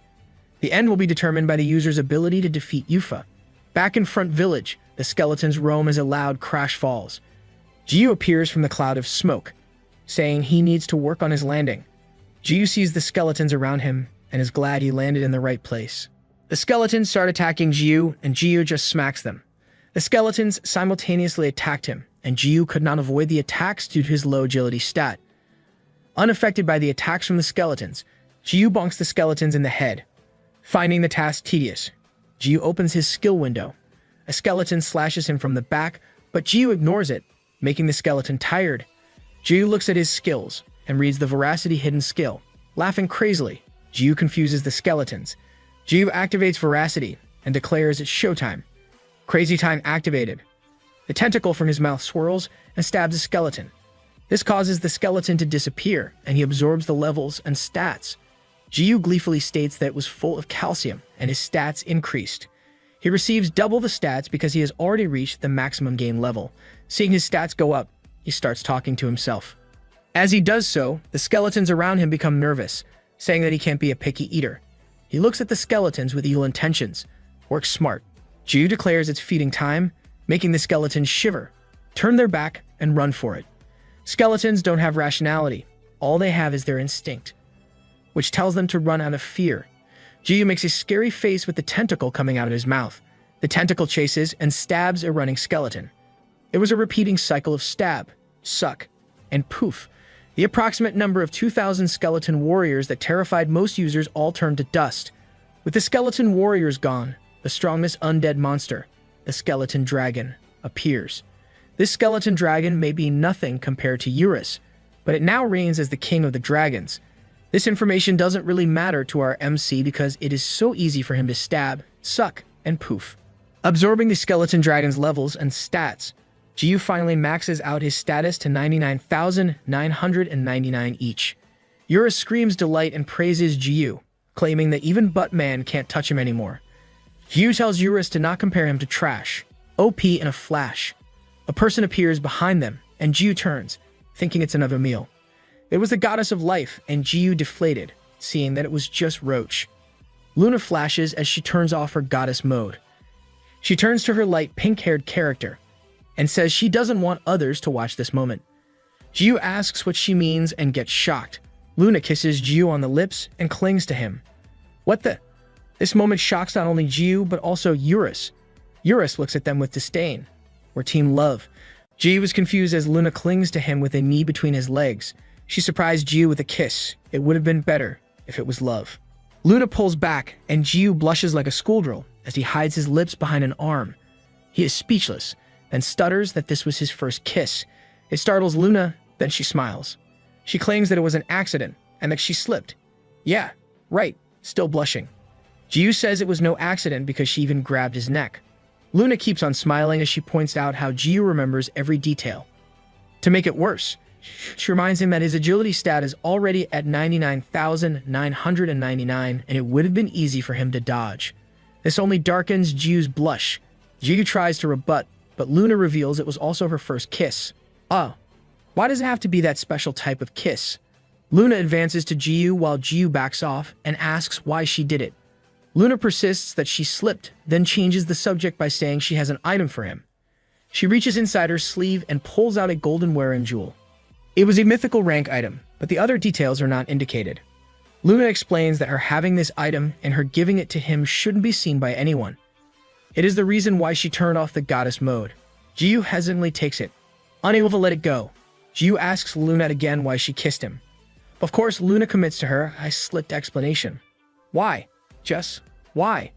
The end will be determined by the user's ability to defeat Yufa. Back in Front Village, the skeletons roam as a loud crash falls. Jiu appears from the cloud of smoke, saying he needs to work on his landing. Jiu sees the skeletons around him and is glad he landed in the right place. The skeletons start attacking Jiu, and Jiu just smacks them. The skeletons simultaneously attacked him, and Jiu could not avoid the attacks due to his low agility stat. Unaffected by the attacks from the skeletons, Jiu bonks the skeletons in the head. Finding the task tedious, Jiu opens his skill window. A skeleton slashes him from the back, but Jiu ignores it, making the skeleton tired. Jiu looks at his skills and reads the Veracity hidden skill. Laughing crazily, Jiu confuses the skeletons. Jiu activates Veracity and declares it's showtime. Crazy Time activated. The tentacle from his mouth swirls and stabs a skeleton. This causes the skeleton to disappear, and he absorbs the levels and stats. Jiu gleefully states that it was full of calcium, and his stats increased. He receives double the stats because he has already reached the maximum gain level. Seeing his stats go up, he starts talking to himself. As he does so, the skeletons around him become nervous, saying that he can't be a picky eater. He looks at the skeletons with evil intentions. Work smart. Jiu declares it's feeding time, making the skeletons shiver, turn their back, and run for it. Skeletons don't have rationality. All they have is their instinct, which tells them to run out of fear. Jiu makes a scary face with the tentacle coming out of his mouth. The tentacle chases and stabs a running skeleton. It was a repeating cycle of stab, suck, and poof. The approximate number of 2,000 skeleton warriors that terrified most users all turned to dust. With the skeleton warriors gone, the strongest undead monster, the skeleton dragon, appears. This skeleton dragon may be nothing compared to Eurus, but it now reigns as the king of the dragons. This information doesn't really matter to our MC because it is so easy for him to stab, suck, and poof. Absorbing the skeleton dragon's levels and stats, Jiu finally maxes out his status to 99,999 each. Eurus screams delight and praises Jiu, claiming that even Buttman can't touch him anymore. Jiu tells Eurus to not compare him to trash. OP in a flash. A person appears behind them, and Jiu turns, thinking it's another meal. It was the goddess of life, and Jiu deflated, seeing that it was just Roach. Luna flashes as she turns off her goddess mode. She turns to her light pink-haired character and says she doesn't want others to watch this moment. Jiu asks what she means and gets shocked. Luna kisses Jiu on the lips and clings to him. What the? This moment shocks not only Jiu, but also Eurus. Eurus looks at them with disdain. We're team love. Jiu is confused as Luna clings to him with a knee between his legs. She surprised Jiu with a kiss. It would have been better if it was love. Luna pulls back, and Jiu blushes like a schoolgirl as he hides his lips behind an arm. He is speechless, then stutters that this was his first kiss. It startles Luna, then she smiles. She claims that it was an accident, and that she slipped. Yeah, right, still blushing. Jiu says it was no accident because she even grabbed his neck. Luna keeps on smiling as she points out how Jiu remembers every detail. To make it worse, she reminds him that his agility stat is already at 99,999, and it would have been easy for him to dodge. This only darkens Jiu's blush. Jiu tries to rebut, but Luna reveals it was also her first kiss. Oh, why does it have to be that special type of kiss? Luna advances to Jiu while Jiu backs off and asks why she did it. Luna persists that she slipped, then changes the subject by saying she has an item for him. She reaches inside her sleeve and pulls out a golden wear-in jewel. It was a mythical rank item, but the other details are not indicated. Luna explains that her having this item and her giving it to him shouldn't be seen by anyone. It is the reason why she turned off the goddess mode. Jiu hesitantly takes it. Unable to let it go, Jiu asks Luna again why she kissed him. Of course, Luna commits to her a slick explanation. Why? Just why?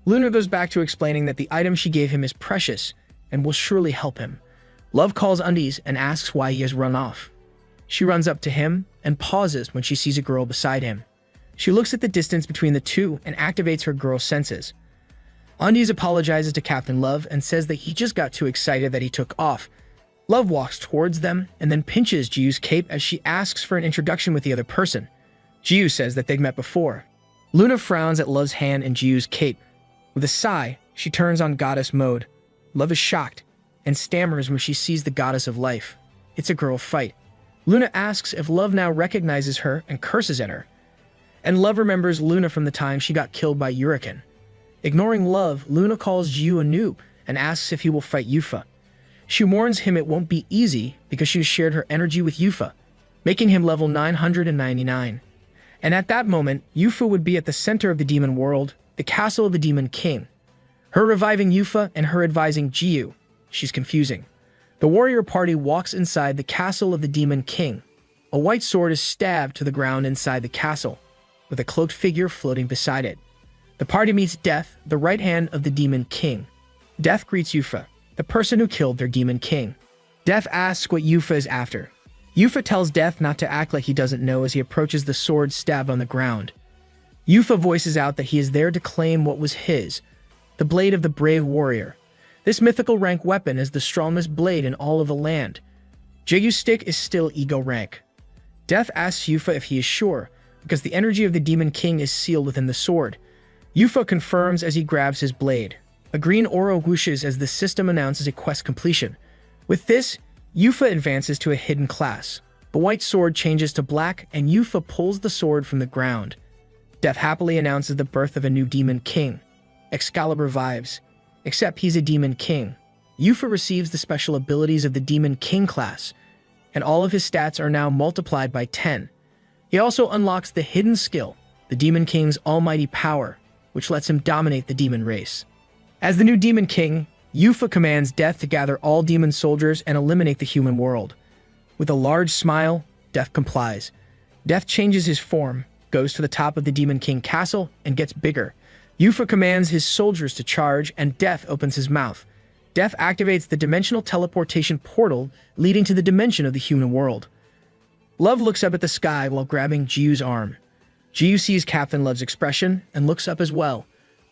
Luna goes back to explaining that the item she gave him is precious and will surely help him. Love calls Undies and asks why he has run off. She runs up to him and pauses when she sees a girl beside him. She looks at the distance between the two and activates her girl senses. Undies apologizes to Captain Love and says that he just got too excited that he took off. Love walks towards them and then pinches Jiyu's cape as she asks for an introduction with the other person. Jiyu says that they've met before. Luna frowns at Love's hand in Jiyu's cape. With a sigh, she turns on goddess mode. Love is shocked and stammers when she sees the goddess of life. It's a girl fight. Luna asks if Love now recognizes her and curses at her. And Love remembers Luna from the time she got killed by Hurricane. Ignoring Love, Luna calls Jiyu a noob and asks if he will fight Yufa. She warns him it won't be easy because she has shared her energy with Yufa, making him level 999. And at that moment, Yufa would be at the center of the demon world, the castle of the Demon King. Her reviving Yufa and her advising Jiyu. She's confusing. The warrior party walks inside the castle of the Demon King. A white sword is stabbed to the ground inside the castle, with a cloaked figure floating beside it. The party meets Death, the right hand of the Demon King. Death greets Yufa, the person who killed their Demon King. Death asks what Yufa is after. Yufa tells Death not to act like he doesn't know as he approaches the sword stabbed on the ground. Yufa voices out that he is there to claim what was his, the blade of the brave warrior. This mythical rank weapon is the strongest blade in all of the land. Jiyu's stick is still ego rank. Death asks Yufa if he is sure, because the energy of the Demon King is sealed within the sword. Yufa confirms as he grabs his blade. A green aura whooshes as the system announces a quest completion. With this, Yufa advances to a hidden class. The white sword changes to black and Yufa pulls the sword from the ground. Death happily announces the birth of a new Demon King. Excalibur revives. Except he's a Demon King. Yufa receives the special abilities of the Demon King class, and all of his stats are now multiplied by 10. He also unlocks the hidden skill, the Demon King's almighty power, which lets him dominate the demon race. As the new Demon King, Yufa commands Death to gather all demon soldiers and eliminate the human world. With a large smile, Death complies. Death changes his form, goes to the top of the Demon King castle, and gets bigger. Yufa commands his soldiers to charge, and Death opens his mouth. Death activates the dimensional teleportation portal leading to the dimension of the human world. Love looks up at the sky while grabbing Jiyu's arm. Jiyu sees Captain Love's expression and looks up as well.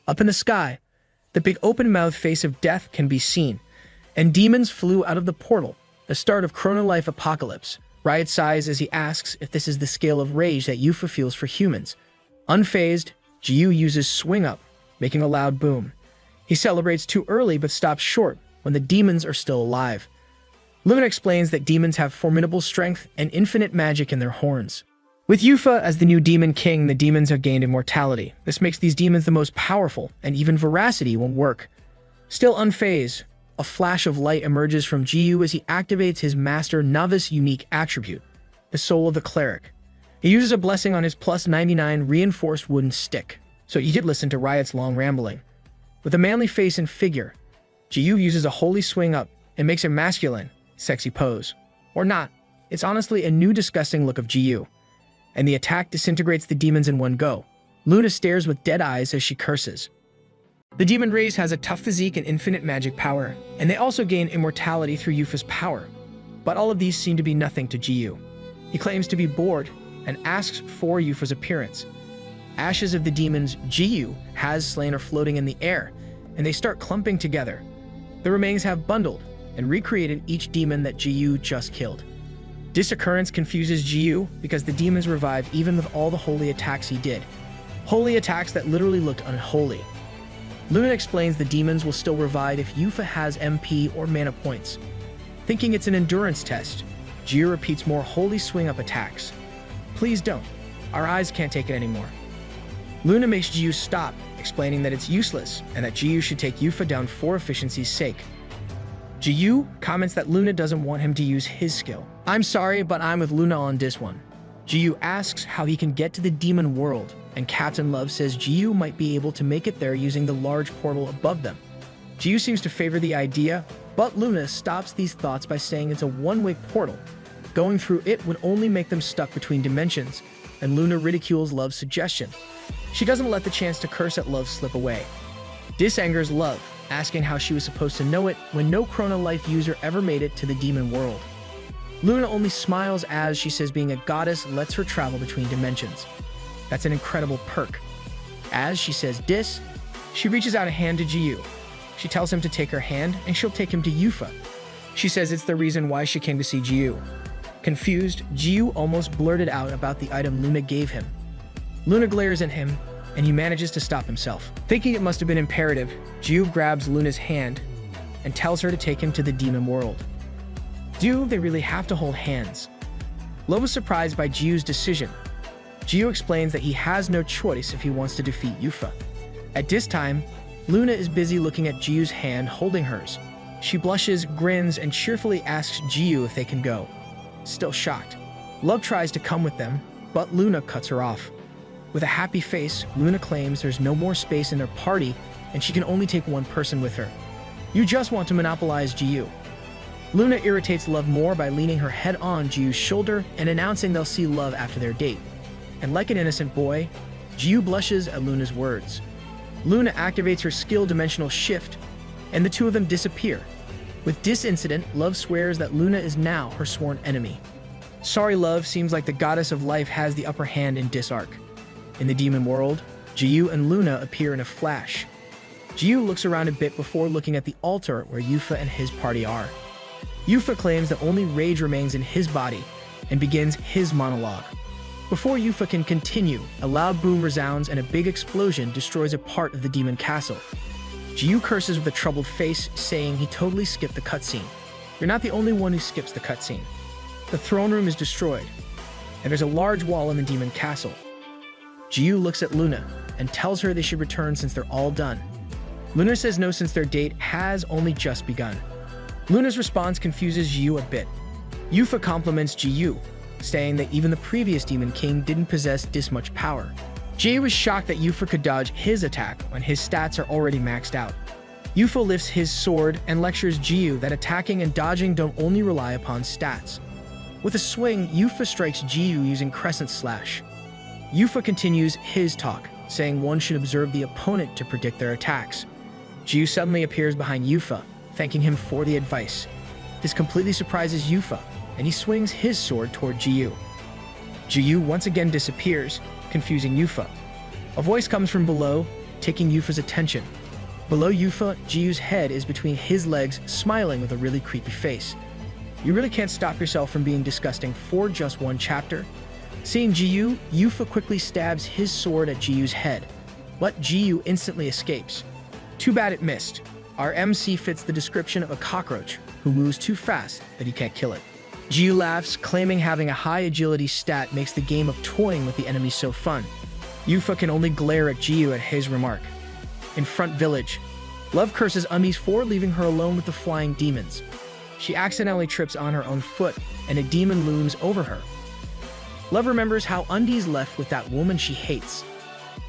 Up in the sky, the big open-mouthed face of Death can be seen, and demons flew out of the portal, the start of Chrono Life Apocalypse. Riot sighs as he asks if this is the scale of rage that Yufa feels for humans. Unfazed, Jiyu uses Swing Up, making a loud boom. He celebrates too early but stops short when the demons are still alive. Luna explains that demons have formidable strength and infinite magic in their horns. With Yufa as the new Demon King, the demons have gained immortality. This makes these demons the most powerful, and even veracity won't work. Still unfazed, a flash of light emerges from Jiyu as he activates his Master Novice unique attribute, the Soul of the Cleric. He uses a blessing on his plus 99 reinforced wooden stick, so he did listen to Riot's long rambling. With a manly face and figure, Jiyu uses a holy swing up and makes a masculine, sexy pose. Or not, it's honestly a new disgusting look of Jiyu. And the attack disintegrates the demons in one go. Luna stares with dead eyes as she curses. The demon race has a tough physique and infinite magic power, and they also gain immortality through Yufa's power. But all of these seem to be nothing to Jiyu. He claims to be bored and asks for Yufa's appearance. Ashes of the demons Jiyu has slain are floating in the air, and they start clumping together. The remains have bundled and recreated each demon that Jiyu just killed. This occurrence confuses Jiyu because the demons revive even with all the holy attacks he did. Holy attacks that literally looked unholy. Luna explains the demons will still revive if Yufa has MP or mana points. Thinking it's an endurance test, Jiyu repeats more holy swing-up attacks. Please don't. Our eyes can't take it anymore. Luna makes Jiyu stop, explaining that it's useless and that Jiyu should take Yufa down for efficiency's sake. Jiyu comments that Luna doesn't want him to use his skill. I'm sorry, but I'm with Luna on this one. Jiyu asks how he can get to the demon world, and Captain Love says Jiyu might be able to make it there using the large portal above them. Jiyu seems to favor the idea, but Luna stops these thoughts by saying it's a one-way portal. Going through it would only make them stuck between dimensions, and Luna ridicules Love's suggestion. She doesn't let the chance to curse at Love slip away. Dis angers Love, asking how she was supposed to know it when no Chrono Life user ever made it to the demon world. Luna only smiles as she says being a goddess lets her travel between dimensions. That's an incredible perk. As she says Dis, she reaches out a hand to Jiyu. She tells him to take her hand and she'll take him to Yufa. She says it's the reason why she came to see Jiyu. Confused, Jiyu almost blurted out about the item Luna gave him. Luna glares at him, and he manages to stop himself. Thinking it must have been imperative, Jiyu grabs Luna's hand and tells her to take him to the demon world. Do they really have to hold hands? Love was surprised by Jiyu's decision. Jiyu explains that he has no choice if he wants to defeat Yufa. At this time, Luna is busy looking at Jiyu's hand holding hers. She blushes, grins, and cheerfully asks Jiyu if they can go. Still shocked, Love tries to come with them, but Luna cuts her off. With a happy face, Luna claims there's no more space in their party and she can only take one person with her. You just want to monopolize Jiyu. Luna irritates Love more by leaning her head on Jiyu's shoulder and announcing they'll see Love after their date. And like an innocent boy, Jiyu blushes at Luna's words. Luna activates her skill Dimensional Shift, and the two of them disappear. With this incident, Love swears that Luna is now her sworn enemy. Sorry Love seems like the goddess of life has the upper hand in this arc. In the demon world, Jiyu and Luna appear in a flash. Jiyu looks around a bit before looking at the altar where Yufa and his party are. Yufa claims that only rage remains in his body and begins his monologue. Before Yufa can continue, a loud boom resounds and a big explosion destroys a part of the demon castle. Jiyu curses with a troubled face, saying he totally skipped the cutscene. You're not the only one who skips the cutscene. The throne room is destroyed, and there's a large wall in the demon castle. Jiyu looks at Luna and tells her they should return since they're all done. Luna says no since their date has only just begun. Luna's response confuses Jiyu a bit. Yufa compliments Jiyu, saying that even the previous Demon King didn't possess this much power. Jiyu was shocked that Yufa could dodge his attack when his stats are already maxed out. Yufa lifts his sword and lectures Jiyu that attacking and dodging don't only rely upon stats. With a swing, Yufa strikes Jiyu using Crescent Slash. Yufa continues his talk, saying one should observe the opponent to predict their attacks. Jiyu suddenly appears behind Yufa, thanking him for the advice. This completely surprises Yufa, and he swings his sword toward Jiyu. Jiyu once again disappears, confusing Yufa. A voice comes from below, taking Yufa's attention. Below Yufa, Jiyu's head is between his legs, smiling with a really creepy face. You really can't stop yourself from being disgusting for just one chapter. Seeing Jiyu, Yufa quickly stabs his sword at Jiyu's head, but Jiyu instantly escapes. Too bad it missed. Our MC fits the description of a cockroach who moves too fast that he can't kill it. Jiyu laughs, claiming having a high agility stat makes the game of toying with the enemy so fun. Yufa can only glare at Jiyu at his remark. In Front Village, Love curses Undies for leaving her alone with the flying demons. She accidentally trips on her own foot, and a demon looms over her. Love remembers how Undies left with that woman she hates.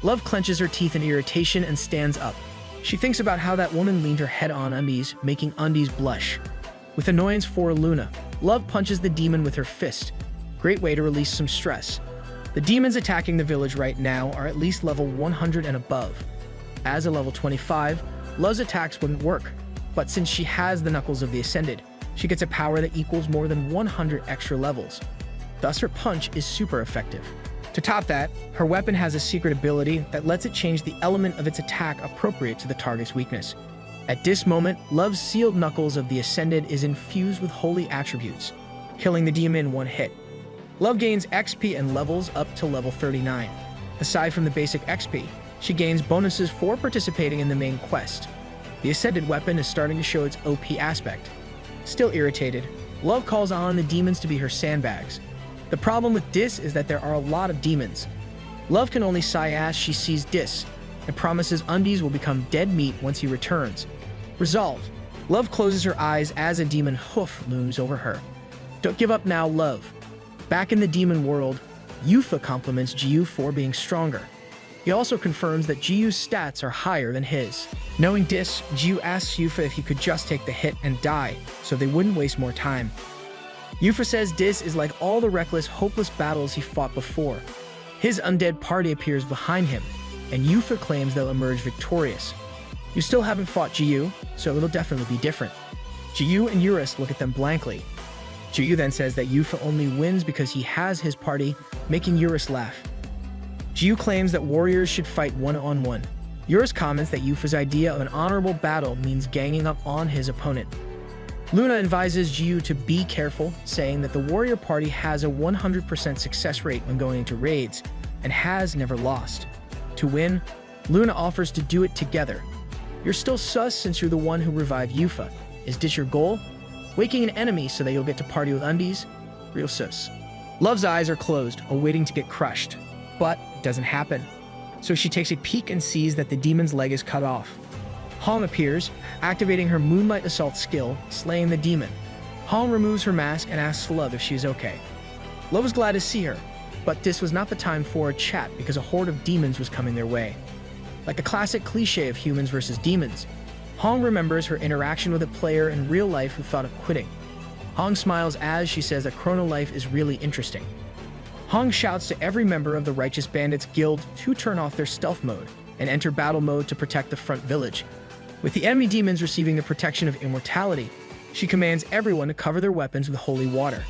Love clenches her teeth in irritation and stands up. She thinks about how that woman leaned her head on Undies, making Undies blush. With annoyance for Luna, Love punches the demon with her fist. Great way to release some stress. The demons attacking the village right now are at least level 100 and above. As a level 25, Love's attacks wouldn't work, but since she has the Knuckles of the Ascended, she gets a power that equals more than 100 extra levels. Thus, her punch is super effective. To top that, her weapon has a secret ability that lets it change the element of its attack appropriate to the target's weakness. At this moment, Love's sealed Knuckles of the Ascended is infused with holy attributes, killing the demon in one hit. Love gains XP and levels up to level 39. Aside from the basic XP, she gains bonuses for participating in the main quest. The Ascended weapon is starting to show its OP aspect. Still irritated, Love calls on the demons to be her sandbags. The problem with Dis is that there are a lot of demons. Love can only sigh as she sees Dis, and promises Undies will become dead meat once he returns. Resolved, Love closes her eyes as a demon hoof looms over her. Don't give up now, Love. Back in the demon world, Yufa compliments Jiyu for being stronger. He also confirms that Jiyu's stats are higher than his. Knowing Dis, Jiyu asks Yufa if he could just take the hit and die, so they wouldn't waste more time. Yufa says Dis is like all the reckless, hopeless battles he fought before. His undead party appears behind him, and Yufa claims they'll emerge victorious. You still haven't fought Jiyu, so it'll definitely be different. Jiyu and Eurus look at them blankly. Jiyu then says that Yufa only wins because he has his party, making Eurus laugh. Jiyu claims that warriors should fight one-on-one. Eurus comments that Yufa's idea of an honorable battle means ganging up on his opponent. Luna advises Jiyu to be careful, saying that the warrior party has a 100% success rate when going into raids, and has never lost. To win, Luna offers to do it together. You're still sus since you're the one who revived Yufa. Is this your goal? Waking an enemy so that you'll get to party with undies? Real sus. Love's eyes are closed, awaiting to get crushed. But it doesn't happen. So she takes a peek and sees that the demon's leg is cut off. Hong appears, activating her Moonlight Assault skill, slaying the demon. Hong removes her mask and asks Love if she's okay. Love was glad to see her, but this was not the time for a chat because a horde of demons was coming their way. Like a classic cliche of humans versus demons, Hong remembers her interaction with a player in real life who thought of quitting. Hong smiles as she says that Chrono Life is really interesting. Hong shouts to every member of the Righteous Bandits Guild to turn off their stealth mode and enter battle mode to protect the front village. With the enemy demons receiving the protection of immortality, she commands everyone to cover their weapons with holy water.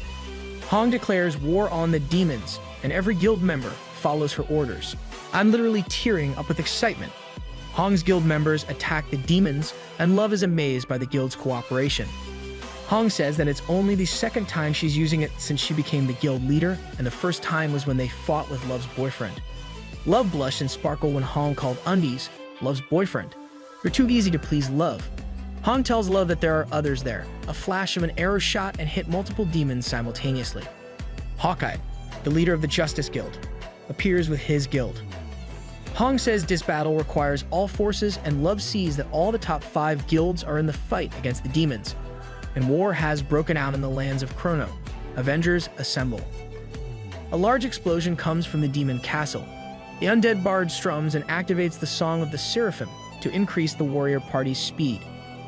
Hong declares war on the demons, and every guild member follows her orders. I'm literally tearing up with excitement. Hong's guild members attack the demons, and Love is amazed by the guild's cooperation. Hong says that it's only the second time she's using it since she became the guild leader, and the first time was when they fought with Love's boyfriend. Love blushed and sparkled when Hong called Undies Love's boyfriend. You're too easy to please Love. Hong tells Love that there are others there, a flash of an arrow shot and hit multiple demons simultaneously. Hawkeye, the leader of the Justice Guild, appears with his guild. Hong says this battle requires all forces, and Love sees that all the top 5 guilds are in the fight against the demons, and war has broken out in the lands of Chrono. Avengers assemble. A large explosion comes from the demon castle. The undead bard strums and activates the Song of the Seraphim to increase the warrior party's speed.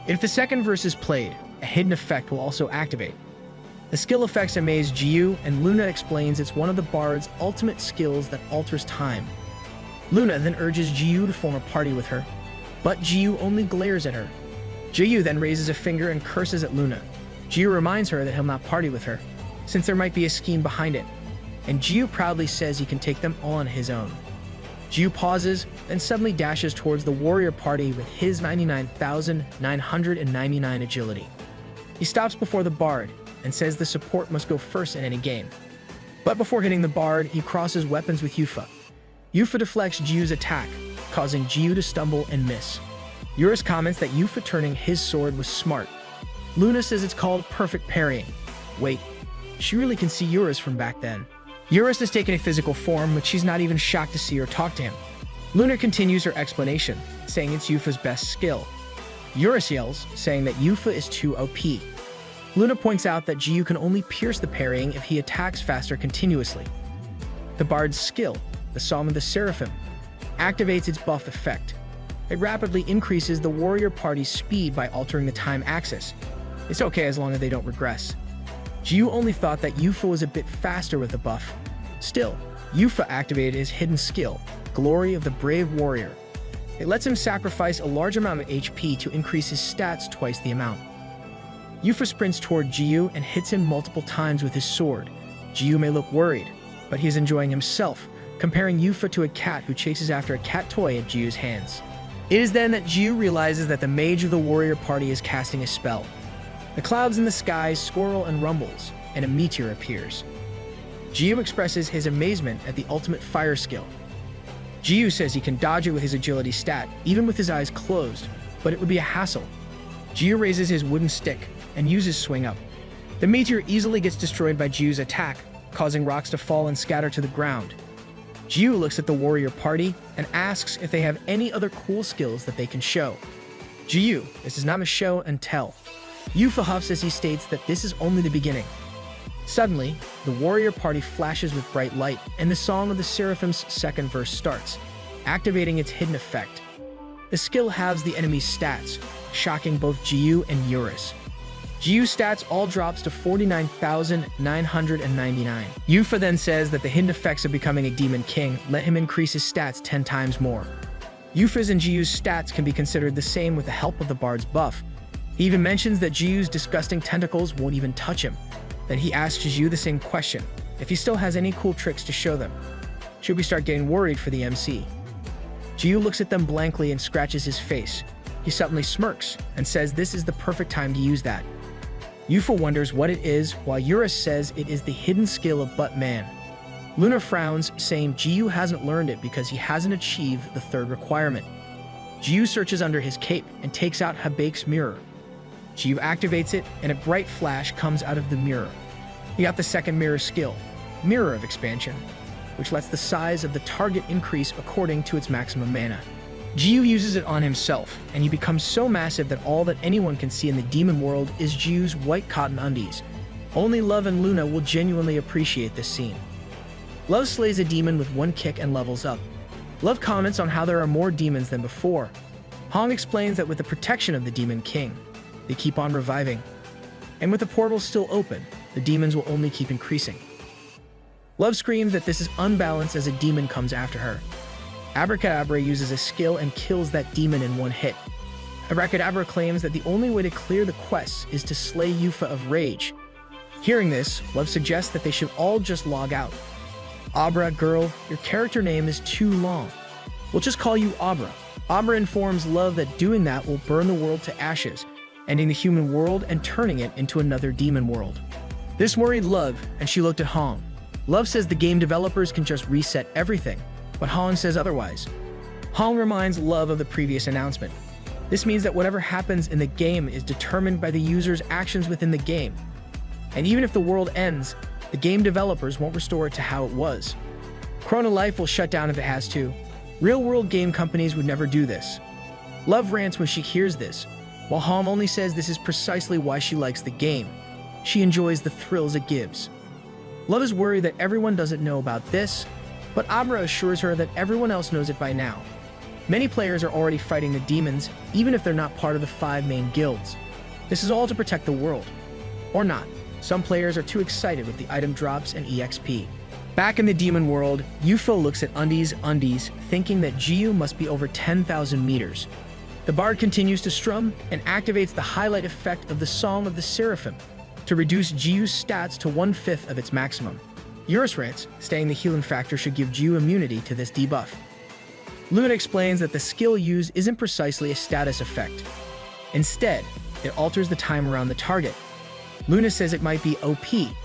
If the second verse is played, a hidden effect will also activate. The skill effects amaze Jiyu, and Luna explains it's one of the bard's ultimate skills that alters time. Luna then urges Jiyu to form a party with her, but Jiyu only glares at her. Jiyu then raises a finger and curses at Luna. Jiyu reminds her that he'll not party with her, since there might be a scheme behind it, and Jiyu proudly says he can take them on his own. Jiyu pauses, then suddenly dashes towards the warrior party with his 99,999 agility. He stops before the bard and says the support must go first in any game. But before hitting the bard, he crosses weapons with Yufa. Yufa deflects Jiyu's attack, causing Jiyu to stumble and miss. Eurus comments that Yufa turning his sword was smart. Luna says it's called perfect parrying. Wait, she really can see Eurus from back then. Eurus has taken a physical form, but she's not even shocked to see or talk to him. Luna continues her explanation, saying it's Yufa's best skill. Eurus yells, saying that Yufa is too OP. Luna points out that Jiyu can only pierce the parrying if he attacks faster continuously. The bard's skill, the Song of the Seraphim, activates its buff effect. It rapidly increases the warrior party's speed by altering the time axis. It's okay as long as they don't regress. Jiyu only thought that Yufa was a bit faster with the buff. Still, Yufa activated his hidden skill, Glory of the Brave Warrior. It lets him sacrifice a large amount of HP to increase his stats twice the amount. Yufa sprints toward Jiyu and hits him multiple times with his sword. Jiyu may look worried, but he is enjoying himself, comparing Yufa to a cat who chases after a cat toy at Jiyu's hands. It is then that Jiyu realizes that the mage of the warrior party is casting a spell. The clouds in the sky swirl and rumbles, and a meteor appears. Jiyu expresses his amazement at the ultimate fire skill. Jiyu says he can dodge it with his agility stat, even with his eyes closed, but it would be a hassle. Jiyu raises his wooden stick and uses Swing Up. The meteor easily gets destroyed by Jiyu's attack, causing rocks to fall and scatter to the ground. Jiyu looks at the warrior party and asks if they have any other cool skills that they can show. Jiyu, this is not a show and tell. Yufa huffs as he states that this is only the beginning. Suddenly, the warrior party flashes with bright light, and the Song of the Seraphim's second verse starts, activating its hidden effect. The skill halves the enemy's stats, shocking both Jiyu and Eurus. Jiyu's stats all drops to 49,999. Yufa then says that the hidden effects of becoming a demon king let him increase his stats 10 times more. Yufa's and Jiyu's stats can be considered the same with the help of the bard's buff. He even mentions that Jiyu's disgusting tentacles won't even touch him. Then he asks Jiyu the same question, if he still has any cool tricks to show them. Should we start getting worried for the MC? Jiyu looks at them blankly and scratches his face. He suddenly smirks and says this is the perfect time to use that. Yufa wonders what it is, while Eurus says it is the hidden skill of Butt Man. Luna frowns, saying Jiyu hasn't learned it because he hasn't achieved the third requirement. Jiyu searches under his cape and takes out Habake's mirror. Jiyu activates it, and a bright flash comes out of the mirror. He got the second mirror skill, Mirror of Expansion, which lets the size of the target increase according to its maximum mana. Jiyu uses it on himself, and he becomes so massive that all that anyone can see in the demon world is Jiyu's white cotton undies. Only Love and Luna will genuinely appreciate this scene. Love slays a demon with one kick and levels up. Love comments on how there are more demons than before. Hong explains that with the protection of the Demon King, they keep on reviving. And with the portal still open, the demons will only keep increasing. Love screams that this is unbalanced as a demon comes after her. Abracadabra uses a skill and kills that demon in one hit. Abracadabra claims that the only way to clear the quest is to slay Yufa of Rage. Hearing this, Love suggests that they should all just log out. Abra, girl, your character name is too long. We'll just call you Abra. Abra informs Love that doing that will burn the world to ashes, ending the human world and turning it into another demon world. This worried Love, and she looked at Hong. Love says the game developers can just reset everything, but Hong says otherwise. Hong reminds Love of the previous announcement. This means that whatever happens in the game is determined by the user's actions within the game. And even if the world ends, the game developers won't restore it to how it was. Chrono Life will shut down if it has to. Real-world game companies would never do this. Love rants when she hears this, while Hong only says this is precisely why she likes the game. She enjoys the thrills it gives. Love is worried that everyone doesn't know about this, but Abra assures her that everyone else knows it by now. Many players are already fighting the demons, even if they're not part of the 5 main guilds. This is all to protect the world. Or not. Some players are too excited with the item drops and EXP. Back in the demon world, Yufa looks at Undies, thinking that Jiyu must be over 10,000 meters. The bard continues to strum and activates the highlight effect of the Song of the Seraphim to reduce Jiyu's stats to 1/5 of its maximum. Eurus rants, saying the healing factor should give Jiyu immunity to this debuff. Luna explains that the skill used isn't precisely a status effect. Instead, it alters the time around the target. Luna says it might be OP,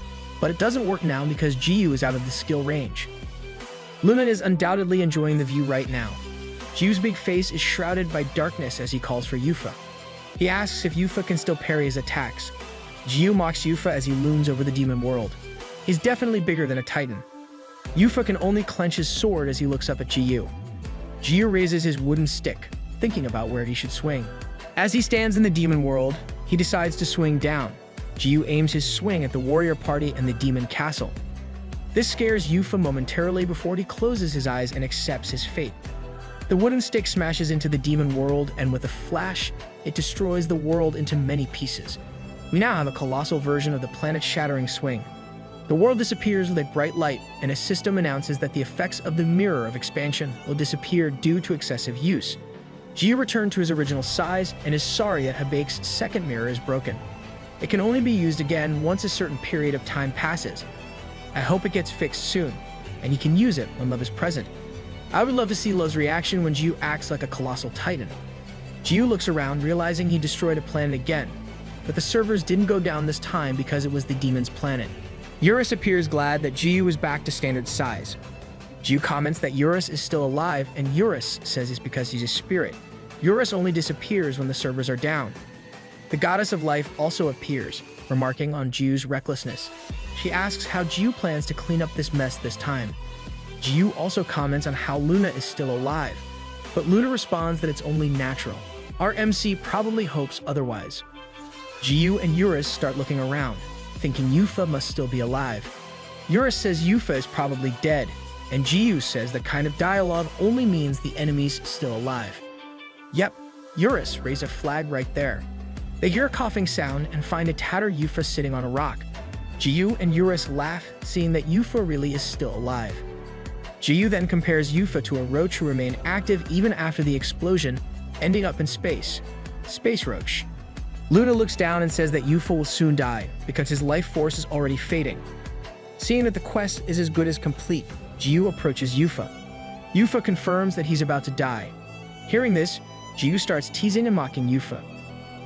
but it doesn't work now because Jiyu is out of the skill range. Luna is undoubtedly enjoying the view right now. Jiyu's big face is shrouded by darkness as he calls for Yufa. He asks if Yufa can still parry his attacks. Jiyu mocks Yufa as he looms over the demon world. He's definitely bigger than a titan. Yufa can only clench his sword as he looks up at Jiyu. Jiyu raises his wooden stick, thinking about where he should swing. As he stands in the demon world, he decides to swing down. Jiyu aims his swing at the warrior party and the demon castle. This scares Yufa momentarily before he closes his eyes and accepts his fate. The wooden stick smashes into the demon world, and with a flash, it destroys the world into many pieces. We now have a colossal version of the planet-shattering swing. The world disappears with a bright light, and a system announces that the effects of the Mirror of Expansion will disappear due to excessive use. Jiyu returned to his original size and is sorry that Habake's second mirror is broken. It can only be used again once a certain period of time passes. I hope it gets fixed soon, and he can use it when Love is present. I would love to see Love's reaction when Jiyu acts like a colossal titan. Jiyu looks around, realizing he destroyed a planet again, but the servers didn't go down this time because it was the demon's planet. Eurus appears glad that Jiyu is back to standard size. Jiyu comments that Eurus is still alive, and Eurus says it's because he's a spirit. Eurus only disappears when the servers are down. The goddess of life also appears, remarking on Jiyu's recklessness. She asks how Jiyu plans to clean up this mess this time. Jiyu also comments on how Luna is still alive, but Luna responds that it's only natural. Our MC probably hopes otherwise. Jiyu and Eurus start looking around, thinking Yufa must still be alive. Eurus says Yufa is probably dead, and Jiyu says that kind of dialogue only means the enemy's still alive. Yep, Eurus raised a flag right there. They hear a coughing sound and find a tattered Yufa sitting on a rock. Jiyu and Eurus laugh, seeing that Yufa really is still alive. Ji-yu then compares Yufa to a roach who remained active even after the explosion, ending up in space. Space roach. Luna looks down and says that Yufa will soon die because his life force is already fading. Seeing that the quest is as good as complete, Ji-yu approaches Yufa. Yufa confirms that he's about to die. Hearing this, Ji-yu starts teasing and mocking Yufa.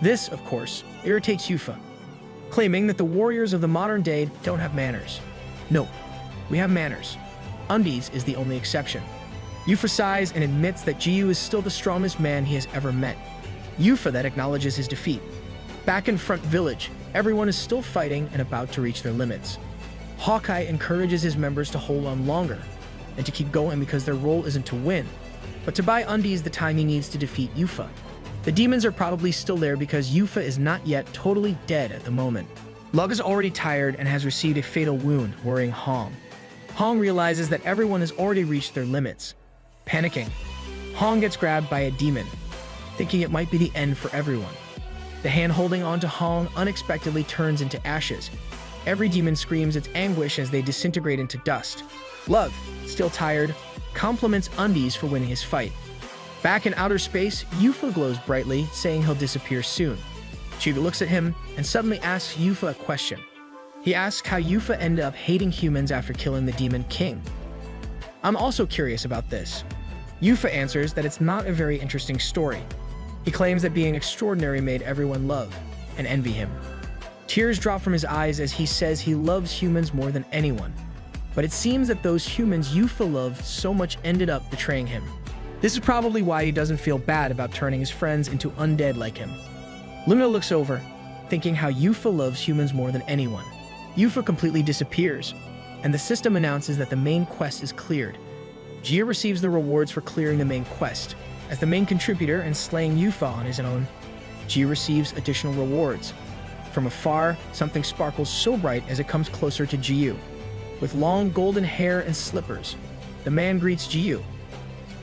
This, of course, irritates Yufa, claiming that the warriors of the modern day don't have manners. No, we have manners. Undies is the only exception. Yufa sighs and admits that Ji-yu is still the strongest man he has ever met. Yufa then acknowledges his defeat. Back in Front Village, everyone is still fighting and about to reach their limits. Hawkeye encourages his members to hold on longer and to keep going because their role isn't to win, but to buy undies the time he needs to defeat Yufa. The demons are probably still there because Yufa is not yet totally dead at the moment. Lug is already tired and has received a fatal wound, worrying Hong. Hong realizes that everyone has already reached their limits. Panicking, Hong gets grabbed by a demon, thinking it might be the end for everyone. The hand holding onto Hong unexpectedly turns into ashes. Every demon screams its anguish as they disintegrate into dust. Lug, still tired, compliments Undies for winning his fight. Back in outer space, Yufa glows brightly, saying he'll disappear soon. Chiga looks at him and suddenly asks Yufa a question. He asks how Yufa ended up hating humans after killing the Demon King. I'm also curious about this. Yufa answers that it's not a very interesting story. He claims that being extraordinary made everyone love and envy him. Tears drop from his eyes as he says he loves humans more than anyone. But it seems that those humans Yufa loved so much ended up betraying him. This is probably why he doesn't feel bad about turning his friends into undead like him. Luna looks over, thinking how Yufa loves humans more than anyone. Yufa completely disappears, and the system announces that the main quest is cleared. Jia receives the rewards for clearing the main quest. As the main contributor and slaying Yufa on his own, Jia receives additional rewards. From afar, something sparkles so bright as it comes closer to Jiyu. With long golden hair and slippers, the man greets Jiyu.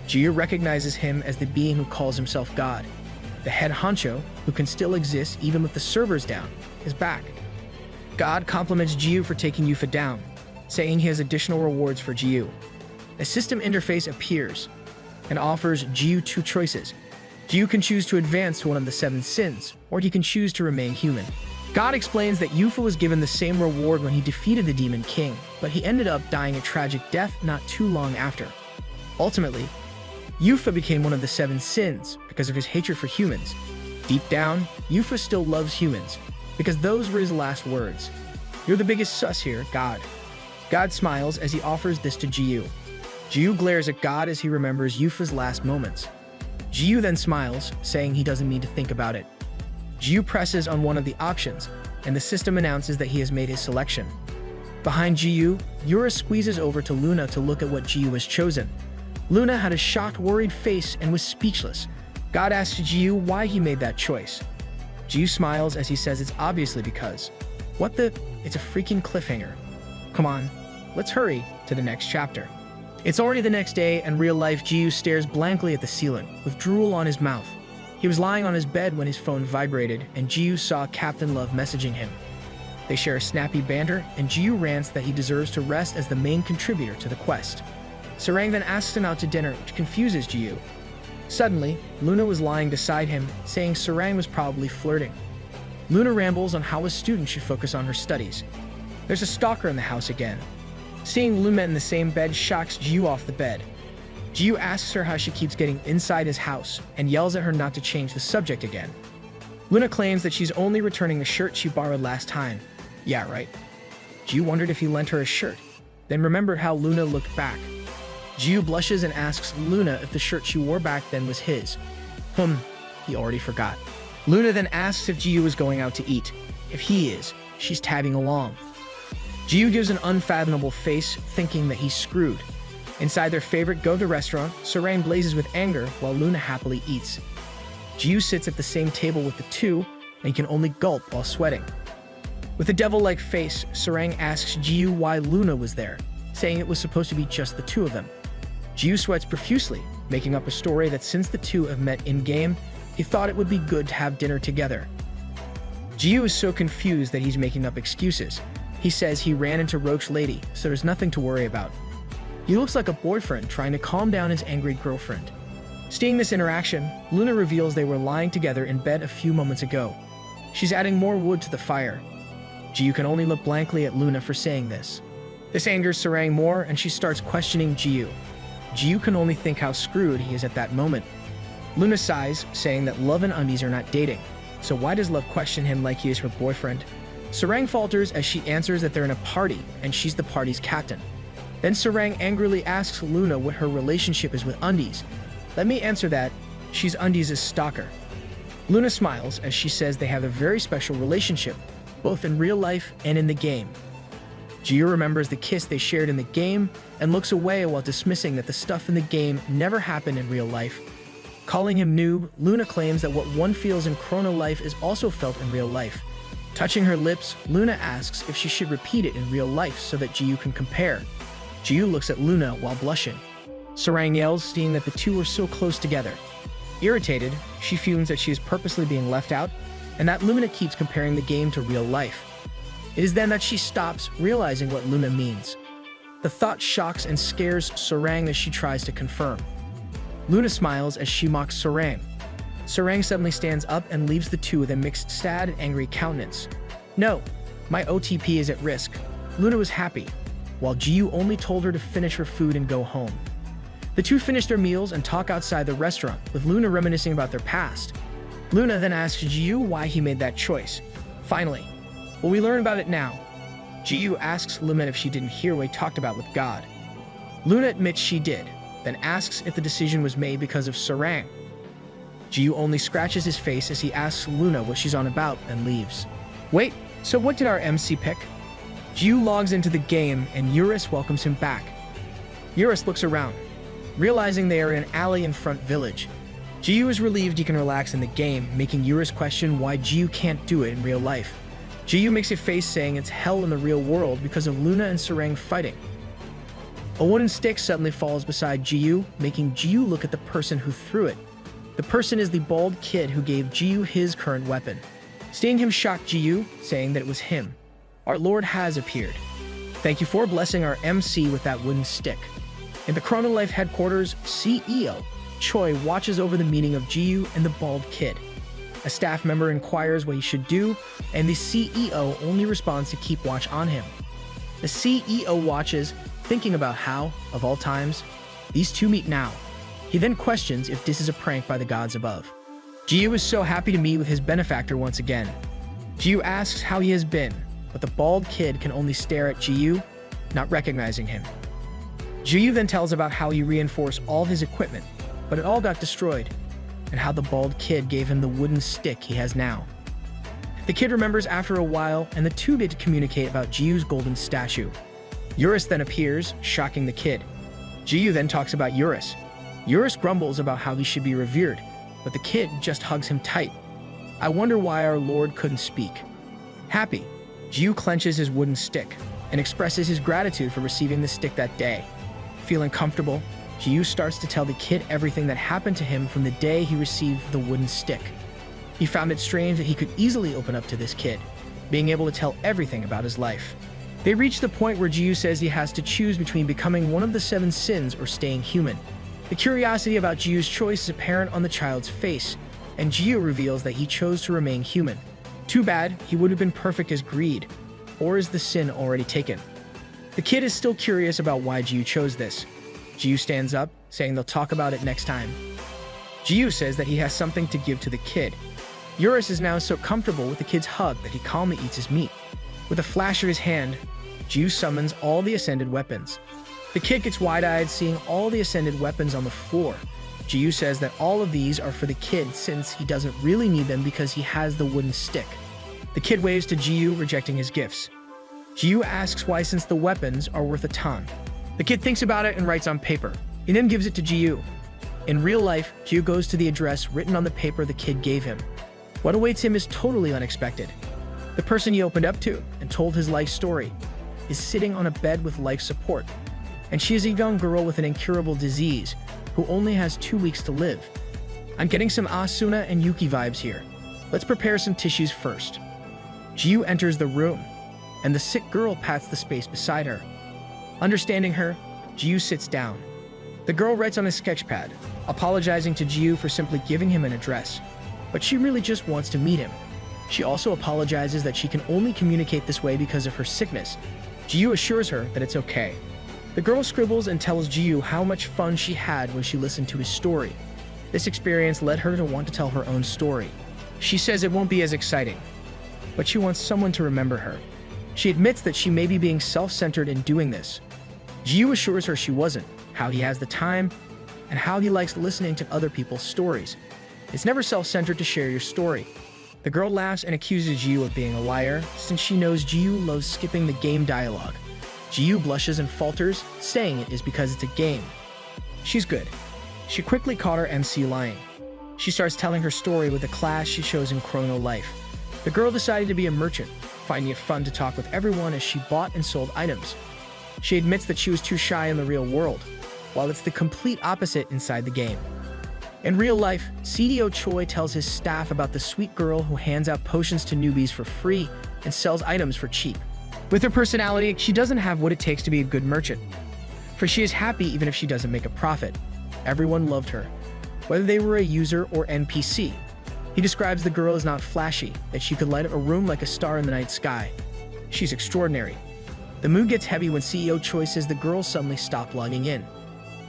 Jiyu recognizes him as the being who calls himself God. The head honcho, who can still exist even with the servers down, is back. God compliments Jiyu for taking Yufa down, saying he has additional rewards for Jiyu. A system interface appears and offers Jiyu two choices. Jiyu can choose to advance to one of the 7 sins, or he can choose to remain human. God explains that Yufa was given the same reward when he defeated the Demon King, but he ended up dying a tragic death not too long after. Ultimately, Yufa became one of the 7 sins because of his hatred for humans. Deep down, Yufa still loves humans, because those were his last words. "You're the biggest sus here, God." God smiles as he offers this to Jiyu. Jiyu glares at God as he remembers Yufa's last moments. Jiyu then smiles, saying he doesn't need to think about it. Jiyu presses on one of the options, and the system announces that he has made his selection. Behind Jiyu, Yura squeezes over to Luna to look at what Jiyu has chosen. Luna had a shocked, worried face and was speechless. God asks Jiyu why he made that choice. Jiyu smiles as he says it's obviously because. What the? It's a freaking cliffhanger. Come on, let's hurry to the next chapter. It's already the next day, and real-life Jiyu stares blankly at the ceiling, with drool on his mouth. He was lying on his bed when his phone vibrated, and Jiyu saw Captain Love messaging him. They share a snappy banter, and Jiyu rants that he deserves to rest as the main contributor to the quest. Sarang then asks him out to dinner, which confuses Jiyu. Suddenly, Luna was lying beside him, saying Sarang was probably flirting. Luna rambles on how a student should focus on her studies. There's a stalker in the house again. Seeing Luna in the same bed shocks Jiyu off the bed. Jiyu asks her how she keeps getting inside his house and yells at her not to change the subject again. Luna claims that she's only returning the shirt she borrowed last time. Yeah, right. Jiyu wondered if he lent her a shirt, then remembered how Luna looked back. Jiyu blushes and asks Luna if the shirt she wore back then was his. He already forgot. Luna then asks if Jiyu is going out to eat. If he is, she's tagging along. Jiyu gives an unfathomable face, thinking that he's screwed. Inside their favorite go-to restaurant, Sarang blazes with anger while Luna happily eats. Jiyu sits at the same table with the two, and he can only gulp while sweating. With a devil-like face, Sarang asks Jiyu why Luna was there, saying it was supposed to be just the two of them. Jiyu sweats profusely, making up a story that since the two have met in-game, he thought it would be good to have dinner together. Jiyu is so confused that he's making up excuses. He says he ran into Roach Lady, so there's nothing to worry about. He looks like a boyfriend trying to calm down his angry girlfriend. Seeing this interaction, Luna reveals they were lying together in bed a few moments ago. She's adding more wood to the fire. Ji-yu can only look blankly at Luna for saying this. This angers Sarang more, and she starts questioning Ji-yu. Ji-yu can only think how screwed he is at that moment. Luna sighs, saying that Love and Undies are not dating, so why does Love question him like he is her boyfriend? Sarang falters as she answers that they're in a party, and she's the party's captain. Then Sarang angrily asks Luna what her relationship is with Undies. Let me answer that, she's Undies' stalker. Luna smiles as she says they have a very special relationship, both in real life and in the game. Ji-yu remembers the kiss they shared in the game and looks away while dismissing that the stuff in the game never happened in real life. Calling him Noob, Luna claims that what one feels in chrono life is also felt in real life. Touching her lips, Luna asks if she should repeat it in real life so that Ji-yu can compare. Ji-yu looks at Luna while blushing. Sarang yells, seeing that the two are so close together. Irritated, she fumes that she is purposely being left out, and that Luna keeps comparing the game to real life. It is then that she stops, realizing what Luna means. The thought shocks and scares Sarang as she tries to confirm. Luna smiles as she mocks Sarang. Sarang suddenly stands up and leaves the two with a mixed sad and angry countenance. No, my OTP is at risk. Luna was happy, while Ji-yu only told her to finish her food and go home. The two finish their meals and talk outside the restaurant, with Luna reminiscing about their past. Luna then asks Ji-yu why he made that choice. Finally, will we learn about it now? Ji-yu asks Luna if she didn't hear what he talked about with God. Luna admits she did, then asks if the decision was made because of Sarang. Ji-yu only scratches his face as he asks Luna what she's on about and leaves. Wait, so what did our MC pick? Ji-yu logs into the game and Eurus welcomes him back. Eurus looks around, realizing they are in an alley in Front Village. Ji-yu is relieved he can relax in the game, making Eurus question why Ji-yu can't do it in real life. Ji-yu makes a face saying it's hell in the real world because of Luna and Sarang fighting. A wooden stick suddenly falls beside Ji-yu, making Ji-yu look at the person who threw it. The person is the bald kid who gave Ji-yu his current weapon. Seeing him shocked Ji-yu, saying that it was him. Our Lord has appeared. Thank you for blessing our MC with that wooden stick. In the Chrono Life headquarters, CEO Choi watches over the meeting of Ji-yu and the bald kid. A staff member inquires what he should do, and the CEO only responds to keep watch on him. The CEO watches, thinking about how, of all times, these two meet now. He then questions if this is a prank by the gods above. Ji-yu is so happy to meet with his benefactor once again. Ji-yu asks how he has been, but the bald kid can only stare at Ji-yu, not recognizing him. Ji-yu then tells about how he reinforced all his equipment, but it all got destroyed, and how the bald kid gave him the wooden stick he has now. The kid remembers after a while, and the two get to communicate about Ji-yu's golden statue. Eurus then appears, shocking the kid. Ji-yu then talks about Eurus. Eurus grumbles about how he should be revered, but the kid just hugs him tight. I wonder why our Lord couldn't speak. Happy, Ji-yu clenches his wooden stick and expresses his gratitude for receiving the stick that day. Feeling comfortable, Ji-yu starts to tell the kid everything that happened to him from the day he received the wooden stick. He found it strange that he could easily open up to this kid, being able to tell everything about his life. They reach the point where Ji-yu says he has to choose between becoming one of the 7 sins or staying human. The curiosity about Ji-yu's choice is apparent on the child's face, and Ji-yu reveals that he chose to remain human. Too bad, he would have been perfect as greed, or is the sin already taken? The kid is still curious about why Ji-yu chose this. Ji-yu stands up, saying they'll talk about it next time. Ji-yu says that he has something to give to the kid. Eurus is now so comfortable with the kid's hug that he calmly eats his meat. With a flash of his hand, Ji-yu summons all the ascended weapons. The kid gets wide-eyed seeing all the ascended weapons on the floor. Ji-yu says that all of these are for the kid since he doesn't really need them because he has the wooden stick. The kid waves to Ji-yu, rejecting his gifts. Ji-yu asks why since the weapons are worth a ton. The kid thinks about it and writes on paper. He then gives it to Ji-yu. In real life, Ji-yu goes to the address written on the paper the kid gave him. What awaits him is totally unexpected. The person he opened up to and told his life story is sitting on a bed with life support. And she is a young girl with an incurable disease who only has 2 weeks to live. I'm getting some Asuna and Yuki vibes here. Let's prepare some tissues first. Ji-yu enters the room, and the sick girl pats the space beside her. Understanding her, Ji-yu sits down. The girl writes on a sketchpad, apologizing to Ji-yu for simply giving him an address, but she really just wants to meet him. She also apologizes that she can only communicate this way because of her sickness. Ji-yu assures her that it's okay. The girl scribbles and tells Ji-yu how much fun she had when she listened to his story. This experience led her to want to tell her own story. She says it won't be as exciting, but she wants someone to remember her. She admits that she may be being self-centered in doing this. Ji-yu assures her she wasn't, how he has the time, and how he likes listening to other people's stories. It's never self-centered to share your story. The girl laughs and accuses Ji-yu of being a liar, since she knows Ji-yu loves skipping the game dialogue. Ji-yu blushes and falters, saying it is because it's a game. She's good. She quickly caught her MC lying. She starts telling her story with the class she shows in Chrono Life. The girl decided to be a merchant, finding it fun to talk with everyone as she bought and sold items. She admits that she was too shy in the real world, while it's the complete opposite inside the game. In real life, CDO Choi tells his staff about the sweet girl who hands out potions to newbies for free and sells items for cheap. With her personality, she doesn't have what it takes to be a good merchant, for she is happy even if she doesn't make a profit. Everyone loved her, whether they were a user or NPC. He describes the girl as not flashy, that she could light up a room like a star in the night sky. She's extraordinary. The mood gets heavy when CEO Choi says the girl suddenly stopped logging in.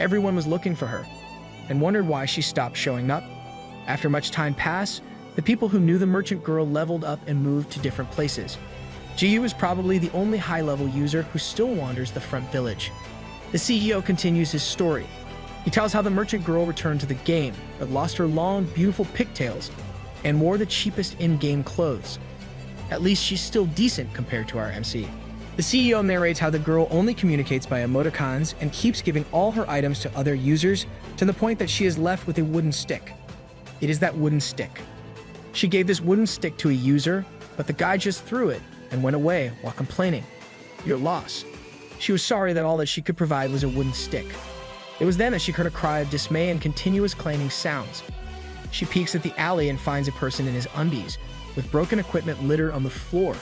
Everyone was looking for her, and wondered why she stopped showing up. After much time passed, the people who knew the merchant girl leveled up and moved to different places. Ji-yu is probably the only high-level user who still wanders the front village. The CEO continues his story. He tells how the merchant girl returned to the game, but lost her long, beautiful pigtails and wore the cheapest in-game clothes. At least she's still decent compared to our MC. The CEO narrates how the girl only communicates by emoticons and keeps giving all her items to other users to the point that she is left with a wooden stick. It is that wooden stick. She gave this wooden stick to a user, but the guy just threw it and went away while complaining. Your loss. She was sorry that all that she could provide was a wooden stick. It was then that she heard a cry of dismay and continuous clanging sounds. She peeks at the alley and finds a person in his undies, with broken equipment littered on the floor.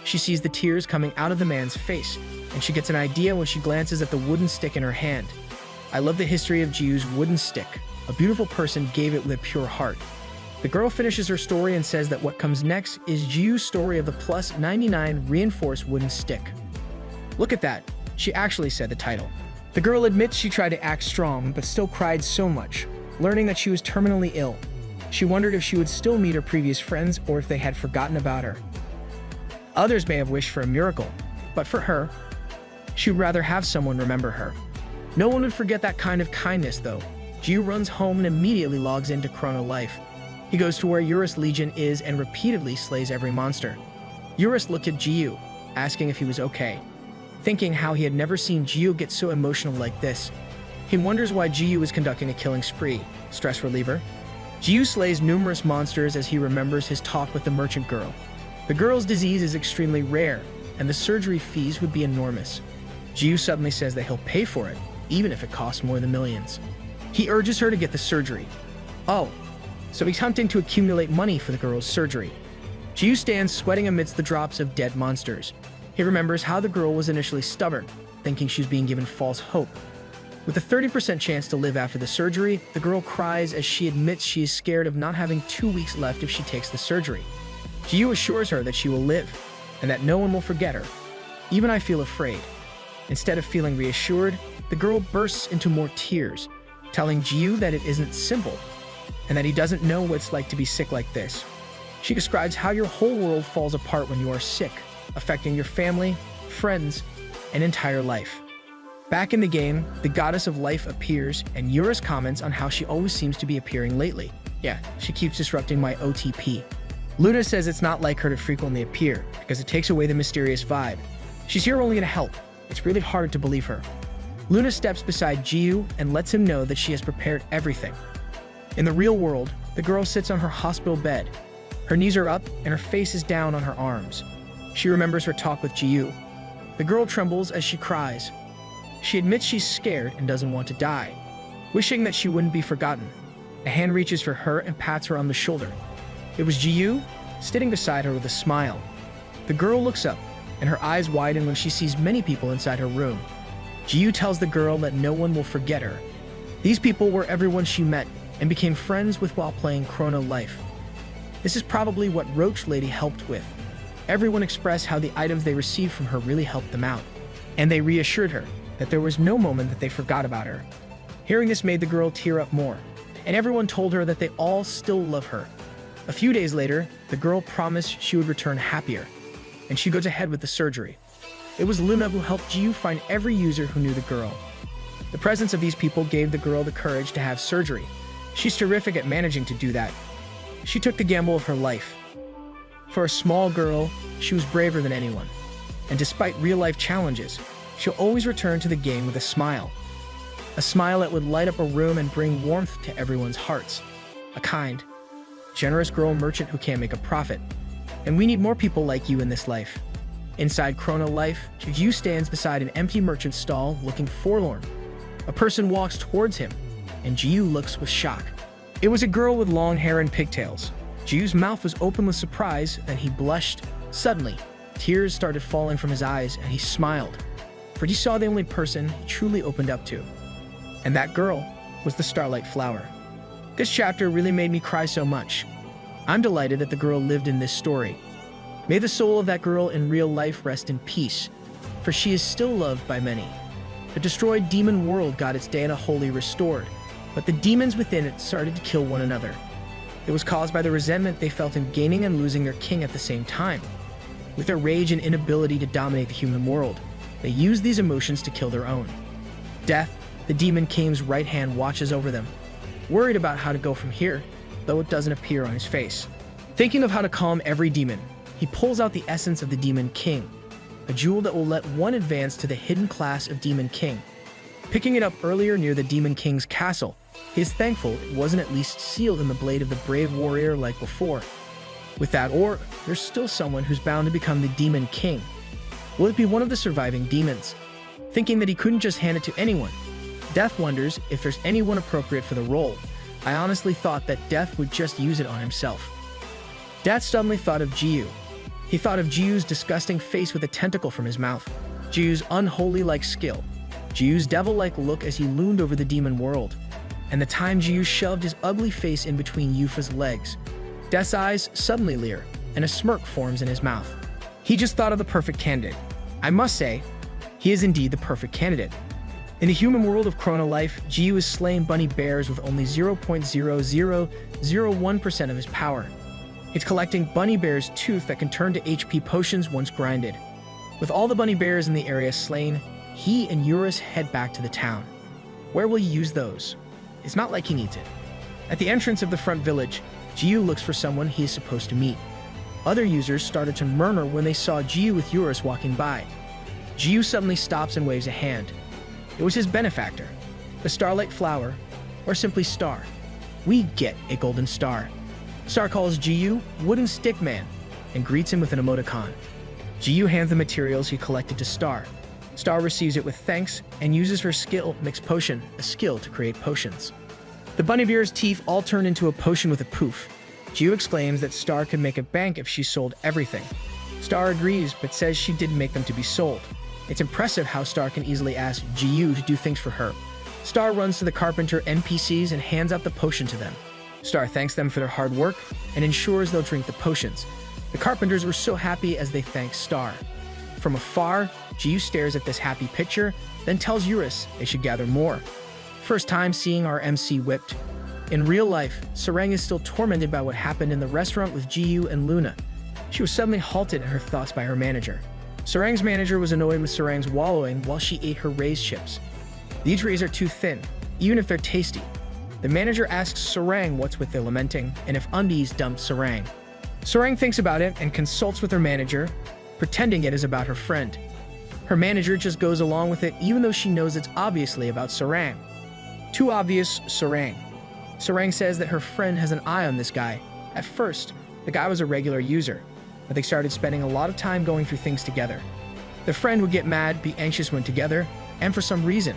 She sees the tears coming out of the man's face, and she gets an idea when she glances at the wooden stick in her hand. I love the history of Ji-yu's wooden stick. A beautiful person gave it with a pure heart. The girl finishes her story and says that what comes next is Ji-yu's story of the plus 99 reinforced wooden stick. Look at that, she actually said the title. The girl admits she tried to act strong, but still cried so much, learning that she was terminally ill. She wondered if she would still meet her previous friends or if they had forgotten about her. Others may have wished for a miracle, but for her, she would rather have someone remember her. No one would forget that kind of kindness, though. Ji-yu runs home and immediately logs into Chrono Life. He goes to where Eurus Legion is and repeatedly slays every monster. Eurus looked at Ji-yu, asking if he was okay, thinking how he had never seen Ji-yu get so emotional like this. He wonders why Ji-yu is conducting a killing spree. Stress reliever? Ji-yu slays numerous monsters as he remembers his talk with the merchant girl. The girl's disease is extremely rare, and the surgery fees would be enormous. Ji-yu suddenly says that he'll pay for it, even if it costs more than millions. He urges her to get the surgery. Oh, so he's hunting to accumulate money for the girl's surgery. Ji-yu stands sweating amidst the drops of dead monsters. He remembers how the girl was initially stubborn, thinking she was being given false hope. With a 30% chance to live after the surgery, the girl cries as she admits she is scared of not having 2 weeks left if she takes the surgery. Ji-yu assures her that she will live, and that no one will forget her. Even I feel afraid. Instead of feeling reassured, the girl bursts into more tears, telling Ji-yu that it isn't simple, and that he doesn't know what it's like to be sick like this. She describes how your whole world falls apart when you are sick, affecting your family, friends, and entire life. Back in the game, the goddess of life appears, and Eurus comments on how she always seems to be appearing lately. Yeah, she keeps disrupting my OTP. Luna says it's not like her to frequently appear, because it takes away the mysterious vibe. She's here only to help. It's really hard to believe her. Luna steps beside Ji-yu and lets him know that she has prepared everything. In the real world, the girl sits on her hospital bed. Her knees are up and her face is down on her arms. She remembers her talk with Ji-yu. The girl trembles as she cries. She admits she's scared and doesn't want to die, wishing that she wouldn't be forgotten. A hand reaches for her and pats her on the shoulder. It was Ji-yu, sitting beside her with a smile. The girl looks up, and her eyes widen when she sees many people inside her room. Ji-yu tells the girl that no one will forget her. These people were everyone she met and became friends with while playing Chrono Life. This is probably what Roach Lady helped with. Everyone expressed how the items they received from her really helped them out, and they reassured her that there was no moment that they forgot about her. Hearing this made the girl tear up more, and everyone told her that they all still love her. A few days later, the girl promised she would return happier, and she goes ahead with the surgery. It was Luna who helped Ji-yu find every user who knew the girl. The presence of these people gave the girl the courage to have surgery. She's terrific at managing to do that. She took the gamble of her life. For a small girl, she was braver than anyone. And despite real-life challenges, she'll always return to the game with a smile. A smile that would light up a room and bring warmth to everyone's hearts. A kind, generous girl merchant who can make a profit. And we need more people like you in this life. Inside Chrono Life, Ji-yu stands beside an empty merchant stall looking forlorn. A person walks towards him, and Ji-yu looks with shock. It was a girl with long hair and pigtails. Ji-yu's mouth was open with surprise, then he blushed. Suddenly, tears started falling from his eyes, and he smiled. For he saw the only person he truly opened up to. And that girl was the Starlight Flower. This chapter really made me cry so much. I'm delighted that the girl lived in this story. May the soul of that girl in real life rest in peace, for she is still loved by many. The destroyed demon world got its Dana wholly restored, but the demons within it started to kill one another. It was caused by the resentment they felt in gaining and losing their king at the same time. With their rage and inability to dominate the human world, they used these emotions to kill their own. Death, the demon king's right hand, watches over them, worried about how to go from here, though it doesn't appear on his face. Thinking of how to calm every demon, he pulls out the essence of the Demon King, a jewel that will let one advance to the hidden class of Demon King. Picking it up earlier near the Demon King's castle, he is thankful it wasn't at least sealed in the blade of the brave warrior like before. With that ore, there's still someone who's bound to become the Demon King. Will it be one of the surviving demons? Thinking that he couldn't just hand it to anyone, Death wonders if there's anyone appropriate for the role. I honestly thought that Death would just use it on himself. Death suddenly thought of Ji-yu. He thought of Ji-yu's disgusting face with a tentacle from his mouth, Ji-yu's unholy-like skill, Ji-yu's devil-like look as he loomed over the demon world, and the time Ji-yu shoved his ugly face in between Yufa's legs. Death's eyes suddenly leer, and a smirk forms in his mouth. He just thought of the perfect candidate. I must say, he is indeed the perfect candidate. In the human world of Chrono Life, Ji-yu is slaying bunny bears with only 0.0001% of his power. It's collecting bunny bear's tooth that can turn to HP potions once grinded. With all the bunny bears in the area slain, he and Eurus head back to the town. Where will he use those? It's not like he needs it. At the entrance of the front village, Ji-yu looks for someone he is supposed to meet. Other users started to murmur when they saw Ji-yu with Eurus walking by. Ji-yu suddenly stops and waves a hand. It was his benefactor, the Starlight Flower, or simply Star. We get a golden star. Star calls Ji-yu Wooden Stick Man and greets him with an emoticon. Ji-yu hands the materials he collected to Star. Star receives it with thanks and uses her skill Mix Potion, a skill to create potions. The bunny bear's teeth all turn into a potion with a poof. Ji-yu exclaims that Star could make a bank if she sold everything. Star agrees, but says she didn't make them to be sold. It's impressive how Star can easily ask Ji-yu to do things for her. Star runs to the carpenter NPCs and hands out the potion to them. Star thanks them for their hard work and ensures they'll drink the potions. The carpenters were so happy as they thank Star. From afar, Ji-yu stares at this happy picture, then tells Eurus they should gather more. First time seeing our MC whipped. In real life, Sarang is still tormented by what happened in the restaurant with Ji-yu and Luna. She was suddenly halted in her thoughts by her manager. Sarang's manager was annoyed with Sarang's wallowing while she ate her Ray's chips. These Rays are too thin, even if they're tasty. The manager asks Sarang what's with the lamenting and if Undies dumped Sarang. Sarang thinks about it and consults with her manager, pretending it is about her friend. Her manager just goes along with it even though she knows it's obviously about Sarang. Too obvious, Sarang. Sarang says that her friend has an eye on this guy. At first, the guy was a regular user, but they started spending a lot of time going through things together. The friend would get mad, be anxious when together, and for some reason,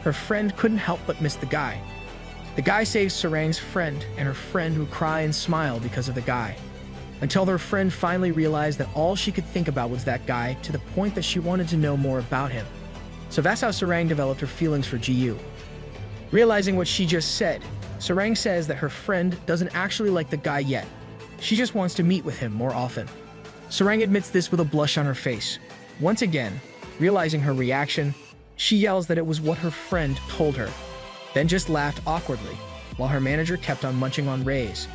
her friend couldn't help but miss the guy. The guy saves Sarang's friend, and her friend would cry and smile because of the guy. Until their friend finally realized that all she could think about was that guy, to the point that she wanted to know more about him. So that's how Sarang developed her feelings for Ji-yu. Realizing what she just said, Sarang says that her friend doesn't actually like the guy yet. She just wants to meet with him more often. Sarang admits this with a blush on her face. Once again, realizing her reaction, she yells that it was what her friend told her, then just laughed awkwardly, while her manager kept on munching on rays.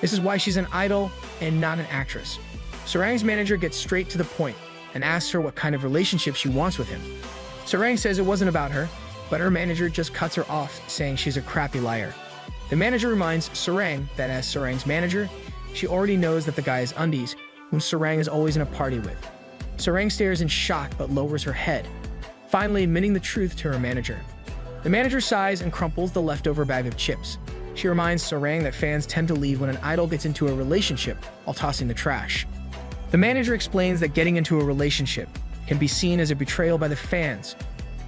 This is why she's an idol and not an actress. Sarang's manager gets straight to the point and asks her what kind of relationship she wants with him. Sarang says it wasn't about her, but her manager just cuts her off, saying she's a crappy liar. The manager reminds Sarang that as Sarang's manager, she already knows that the guy is Undies, whom Sarang is always in a party with. Sarang stares in shock but lowers her head, finally admitting the truth to her manager. The manager sighs and crumples the leftover bag of chips. She reminds Sarang that fans tend to leave when an idol gets into a relationship while tossing the trash. The manager explains that getting into a relationship can be seen as a betrayal by the fans,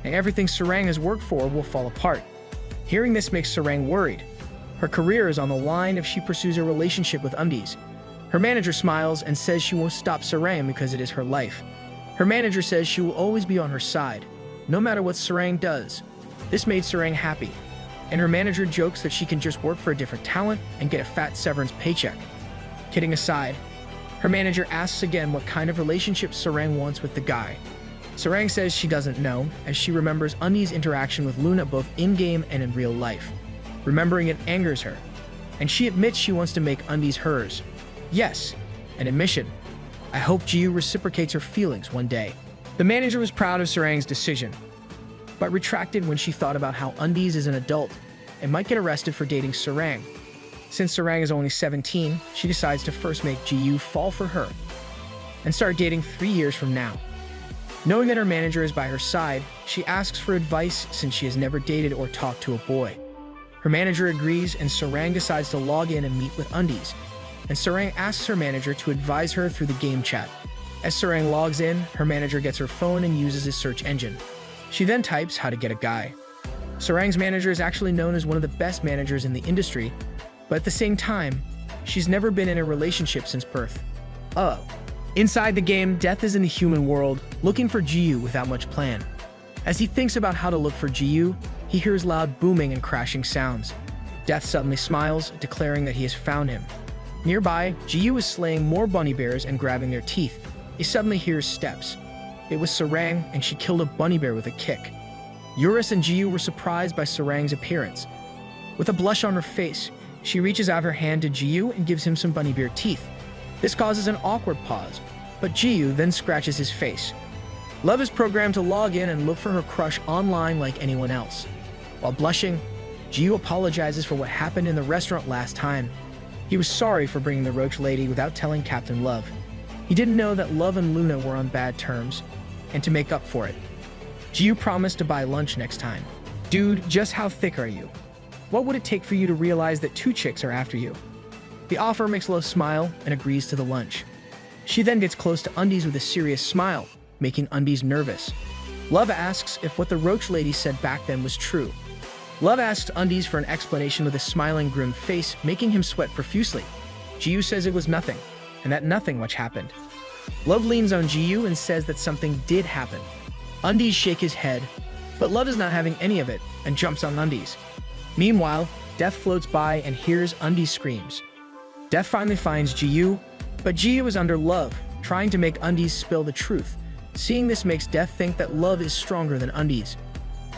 and everything Sarang has worked for will fall apart. Hearing this makes Sarang worried. Her career is on the line if she pursues a relationship with Undies. Her manager smiles and says she won't stop Sarang because it is her life. Her manager says she will always be on her side, no matter what Sarang does. This made Sarang happy, and her manager jokes that she can just work for a different talent and get a fat severance paycheck. Kidding aside, her manager asks again what kind of relationship Sarang wants with the guy. Sarang says she doesn't know, as she remembers Undies' interaction with Luna both in-game and in real life. Remembering it angers her, and she admits she wants to make Undies hers. Yes, an admission. I hope Ji-yu reciprocates her feelings one day. The manager was proud of Sarang's decision, but retracted when she thought about how Undies is an adult and might get arrested for dating Sarang. Since Sarang is only 17, she decides to first make Ji-yu fall for her and start dating 3 years from now. Knowing that her manager is by her side, she asks for advice since she has never dated or talked to a boy. Her manager agrees, and Sarang decides to log in and meet with Undies, and Sarang asks her manager to advise her through the game chat. As Sarang logs in, her manager gets her phone and uses his search engine. She then types how to get a guy. Sarang's manager is actually known as one of the best managers in the industry, but at the same time, she's never been in a relationship since birth. Inside the game, Death is in the human world, looking for Ji-yu without much plan. As he thinks about how to look for Ji-yu, he hears loud booming and crashing sounds. Death suddenly smiles, declaring that he has found him. Nearby, Ji-yu is slaying more bunny bears and grabbing their teeth. He suddenly hears steps. It was Sarang, and she killed a bunny bear with a kick. Eurus and Ji-yu were surprised by Sarang's appearance. With a blush on her face, she reaches out her hand to Ji-yu and gives him some bunny bear teeth. This causes an awkward pause, but Ji-yu then scratches his face. Love is programmed to log in and look for her crush online like anyone else. While blushing, Ji-yu apologizes for what happened in the restaurant last time. He was sorry for bringing the roach lady without telling Captain Love. He didn't know that Love and Luna were on bad terms, and to make up for it, Ji-yu promised to buy lunch next time. Dude, just how thick are you? What would it take for you to realize that 2 chicks are after you? The offer makes Love smile and agrees to the lunch. She then gets close to Undies with a serious smile, making Undies nervous. Love asks if what the roach lady said back then was true. Love asks Undies for an explanation with a smiling, grim face, making him sweat profusely. Ji-yu says it was nothing, and that nothing much happened. Love leans on Ji-yu and says that something did happen. Undies shake his head, but Love is not having any of it and jumps on Undies. Meanwhile, Death floats by and hears Undies screams. Death finally finds Ji-yu, but Ji-yu is under Love, trying to make Undies spill the truth. Seeing this makes Death think that Love is stronger than Undies.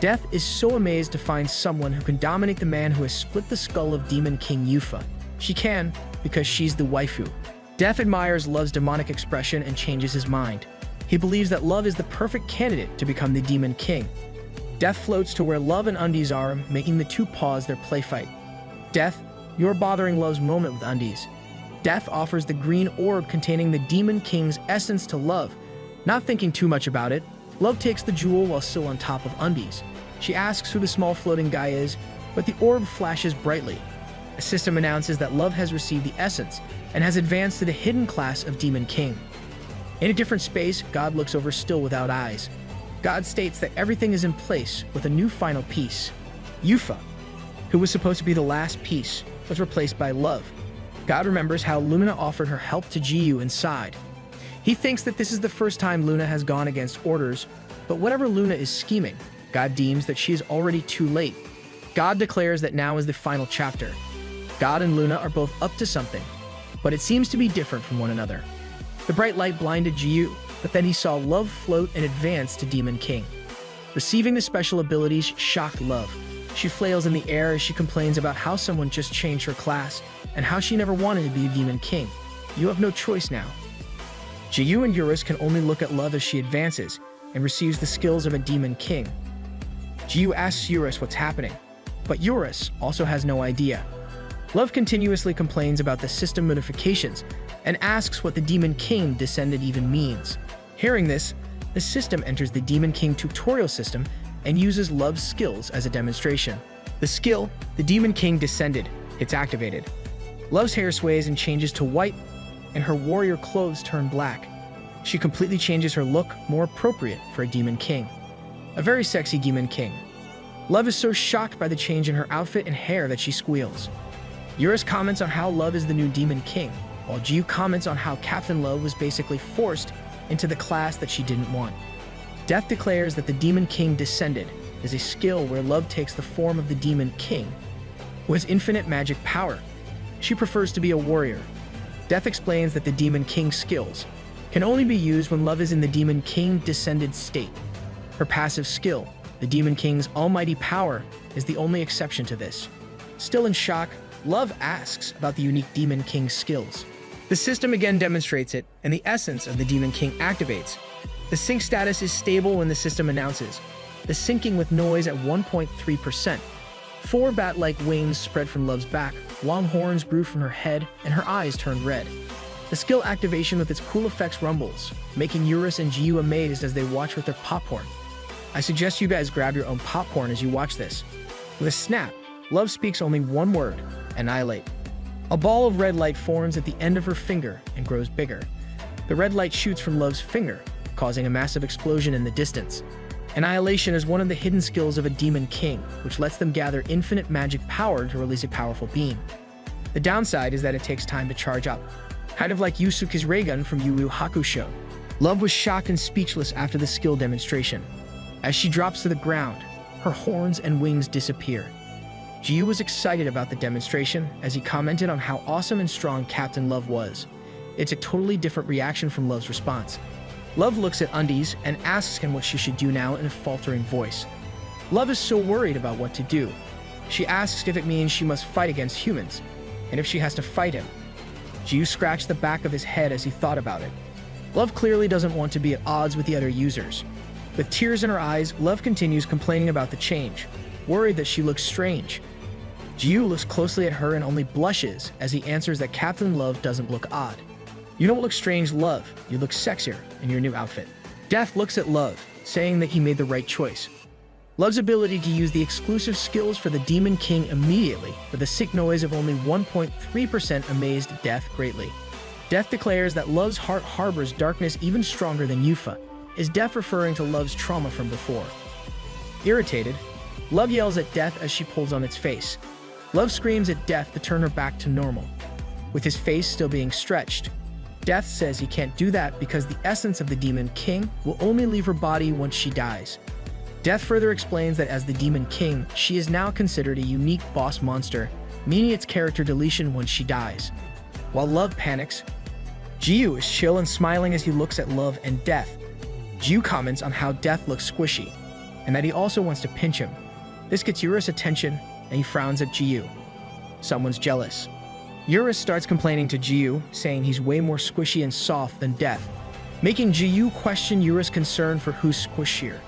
Death is so amazed to find someone who can dominate the man who has split the skull of Demon King Yufa. She can, because she's the waifu. Death admires Love's demonic expression and changes his mind. He believes that Love is the perfect candidate to become the Demon King. Death floats to where Love and Undies are, making the two pause their play fight. Death, you're bothering Love's moment with Undies. Death offers the green orb containing the Demon King's essence to Love. Not thinking too much about it, Love takes the jewel while still on top of Undies. She asks who the small floating guy is, but the orb flashes brightly. A system announces that Love has received the essence and has advanced to the hidden class of Demon King. In a different space, God looks over still without eyes. God states that everything is in place with a new final piece. Yufa, who was supposed to be the last piece, was replaced by Love. God remembers how Luna offered her help to Ji-yu inside. He thinks that this is the first time Luna has gone against orders, But whatever Luna is scheming, God deems that she is already too late. God declares that now is the final chapter. God and Luna are both up to something, but it seems to be different from one another. The bright light blinded Jiyu, but then he saw Love float and advance to Demon King. Receiving the special abilities shocked Love. She flails in the air as she complains about how someone just changed her class and how she never wanted to be a Demon King. You have no choice now. Jiyu and Eurus can only look at Love as she advances and receives the skills of a Demon King. Jiyu asks Eurus what's happening, but Eurus also has no idea. Love continuously complains about the system modifications and asks what the Demon King descended even means. Hearing this, the system enters the Demon King tutorial system and uses Love's skills as a demonstration. The skill, the Demon King descended, it's activated. Love's hair sways and changes to white, and her warrior clothes turn black. She completely changes her look, more appropriate for a Demon King. A very sexy Demon King. Love is so shocked by the change in her outfit and hair that she squeals. Eurus comments on how Love is the new Demon King, while Jiyu comments on how Captain Love was basically forced into the class that she didn't want. Death declares that the Demon King descended is a skill where Love takes the form of the Demon King, who has infinite magic power. She prefers to be a warrior. Death explains that the Demon King skills can only be used when Love is in the Demon King descended state. Her passive skill, the Demon King's almighty power, is the only exception to this. Still in shock, Love asks about the unique Demon King skills. The system again demonstrates it, and the essence of the Demon King activates. The sync status is stable when the system announces the syncing with noise at 1.3%. 4 bat-like wings spread from Love's back, long horns grew from her head, and her eyes turned red. The skill activation with its cool effects rumbles, making Eurus and Jiyu amazed as they watch with their popcorn. I suggest you guys grab your own popcorn as you watch this. With a snap, Love speaks only one word: annihilate. A ball of red light forms at the end of her finger and grows bigger. The red light shoots from Love's finger, causing a massive explosion in the distance. Annihilation is one of the hidden skills of a Demon King, which lets them gather infinite magic power to release a powerful beam. The downside is that it takes time to charge up, kind of like Yusuke's ray gun from Yu Yu Hakusho. Love was shocked and speechless after the skill demonstration. As she drops to the ground, her horns and wings disappear. Jiyu was excited about the demonstration as he commented on how awesome and strong Captain Love was. It's a totally different reaction from Love's response. Love looks at Undies and asks him what she should do now in a faltering voice. Love is so worried about what to do. She asks if it means she must fight against humans, and if she has to fight him. Jiyu scratched the back of his head as he thought about it. Love clearly doesn't want to be at odds with the other users. With tears in her eyes, Love continues complaining about the change, worried that she looks strange. Jiyu looks closely at her and only blushes as he answers that Captain Love doesn't look odd. You don't look strange, Love. You look sexier in your new outfit. Death looks at Love, saying that he made the right choice. Love's ability to use the exclusive skills for the Demon King immediately with a sick noise of only 1.3% amazed Death greatly. Death declares that Love's heart harbors darkness even stronger than Yufa, is Death referring to Love's trauma from before. Irritated, Love yells at Death as she pulls on its face. Love screams at Death to turn her back to normal, with his face still being stretched. Death says he can't do that because the essence of the Demon King will only leave her body once she dies. Death further explains that as the Demon King, she is now considered a unique boss monster, meaning its character deletion once she dies. While Love panics, Jiyu is chill and smiling as he looks at Love and Death. Jiyu comments on how Death looks squishy, and that he also wants to pinch him. This gets Eurus' attention, and he frowns at Jiyu. Someone's jealous. Eurus starts complaining to Jiyu, saying he's way more squishy and soft than Death, making Jiyu question Eurus' concern for who's squishier.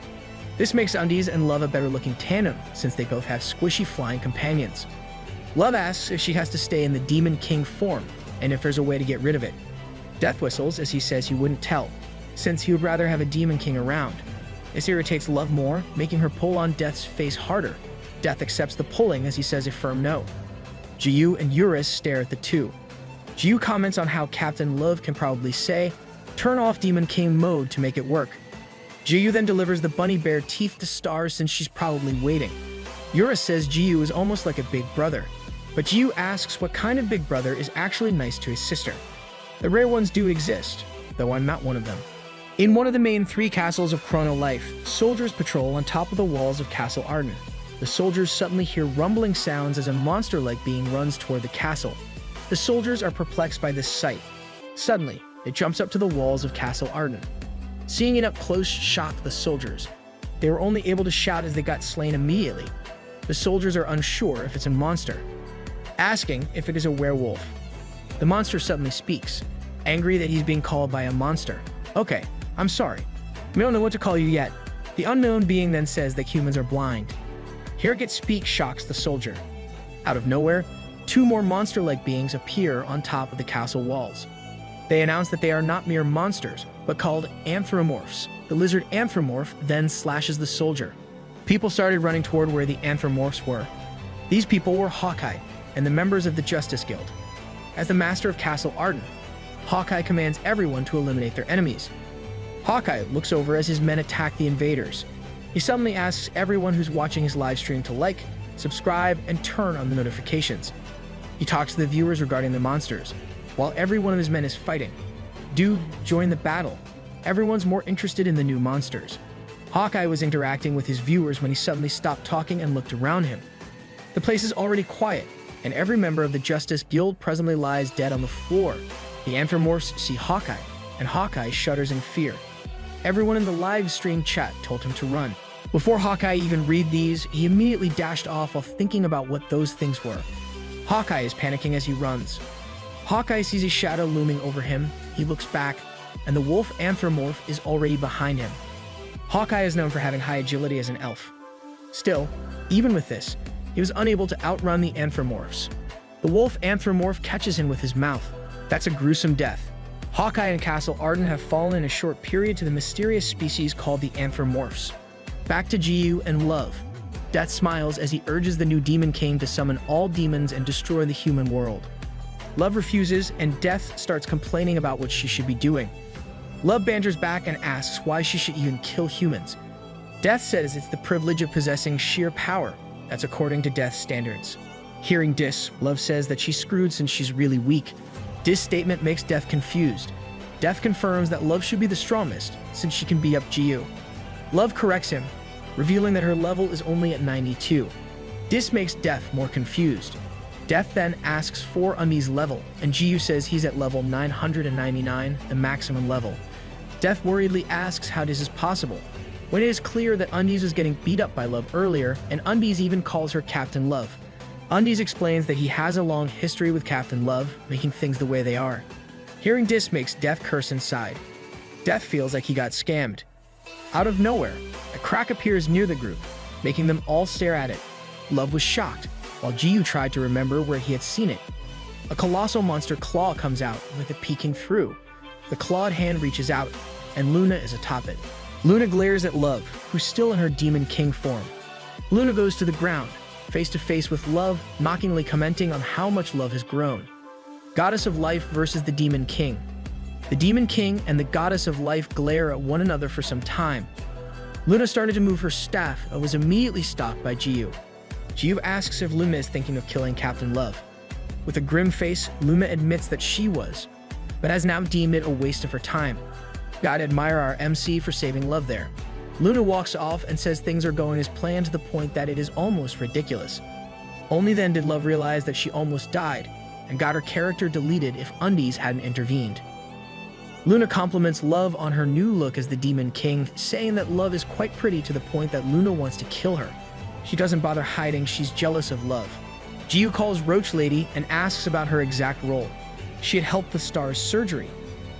This makes Undies and Love a better-looking tandem, since they both have squishy flying companions. Love asks if she has to stay in the Demon King form, and if there's a way to get rid of it. Death whistles as he says he wouldn't tell, since he would rather have a Demon King around. This irritates Love more, making her pull on Death's face harder. Death accepts the pulling as he says a firm no. Jiyu and Eurus stare at the two. Jiyu comments on how Captain Love can probably say, turn off Demon King mode to make it work. Jiyu then delivers the bunny bear teeth to Stars since she's probably waiting. Eurus says Jiyu is almost like a big brother, but Jiyu asks what kind of big brother is actually nice to his sister. The rare ones do exist, though I'm not one of them. In one of the main 3 castles of Chrono Life, soldiers patrol on top of the walls of Castle Arden. The soldiers suddenly hear rumbling sounds as a monster-like being runs toward the castle. The soldiers are perplexed by this sight. Suddenly, it jumps up to the walls of Castle Arden. Seeing it up close shocked the soldiers. They were only able to shout as they got slain immediately. The soldiers are unsure if it's a monster, asking if it is a werewolf. The monster suddenly speaks, angry that he's being called by a monster. "Okay, I'm sorry. We don't know what to call you yet." The unknown being then says that humans are blind. Hearing it speak shocks the soldier. Out of nowhere, 2 more monster-like beings appear on top of the castle walls. They announce that they are not mere monsters, but called anthropomorphs. The lizard anthropomorph then slashes the soldier. People started running toward where the anthropomorphs were. These people were Hawkeye and the members of the Justice Guild. As the master of Castle Arden, Hawkeye commands everyone to eliminate their enemies. Hawkeye looks over as his men attack the invaders. He suddenly asks everyone who's watching his live stream to like, subscribe, and turn on the notifications. He talks to the viewers regarding the monsters, while every one of his men is fighting. Dude, join the battle. Everyone's more interested in the new monsters. Hawkeye was interacting with his viewers when he suddenly stopped talking and looked around him. The place is already quiet, and every member of the Justice Guild presently lies dead on the floor. The anthropomorphs see Hawkeye, and Hawkeye shudders in fear. Everyone in the live stream chat told him to run. Before Hawkeye even read these, he immediately dashed off while thinking about what those things were. Hawkeye is panicking as he runs. Hawkeye sees a shadow looming over him. He looks back, and the wolf anthropomorph is already behind him. Hawkeye is known for having high agility as an elf. Still, even with this, he was unable to outrun the anthropomorphs. The wolf anthropomorph catches him with his mouth. That's a gruesome death. Hawkeye and Castle Arden have fallen in a short period to the mysterious species called the anthropomorphs. Back to Jiyu and Love. Death smiles as he urges the new Demon King to summon all demons and destroy the human world. Love refuses, and Death starts complaining about what she should be doing. Love banters back and asks why she should even kill humans. Death says it's the privilege of possessing sheer power. That's according to Death's standards. Hearing Dis, Love says that she's screwed since she's really weak. Dis statement makes Death confused. Death confirms that Love should be the strongest, since she can beat up Jiyu. Love corrects him, revealing that her level is only at 92. Dis makes Death more confused. Death then asks for Undi's level, and Jiyu says he's at level 999, the maximum level. Death worriedly asks how this is possible, when it is clear that Undies was getting beat up by Love earlier, and Undies even calls her Captain Love. Undies explains that he has a long history with Captain Love, making things the way they are. Hearing this makes Death curse inside. Death feels like he got scammed. Out of nowhere, a crack appears near the group, making them all stare at it. Love was shocked, while Jiyu tried to remember where he had seen it. A colossal monster claw comes out, with it peeking through. The clawed hand reaches out, and Luna is atop it. Luna glares at Love, who's still in her Demon King form. Luna goes to the ground, face to face with Love, mockingly commenting on how much Love has grown. Goddess of Life versus the Demon King. The Demon King and the Goddess of Life glare at one another for some time. Luna started to move her staff, but was immediately stopped by Jiyu. Jiyu asks if Luna is thinking of killing Captain Love. With a grim face, Luna admits that she was, but has now deemed it a waste of her time. Gotta admire our MC for saving Love there. Luna walks off and says things are going as planned to the point that it is almost ridiculous. Only then did Love realize that she almost died, and got her character deleted if Undies hadn't intervened. Luna compliments Love on her new look as the Demon King, saying that Love is quite pretty to the point that Luna wants to kill her. She doesn't bother hiding she's jealous of Love. Jiyu calls Roach Lady and asks about her exact role. She had helped with Star's surgery,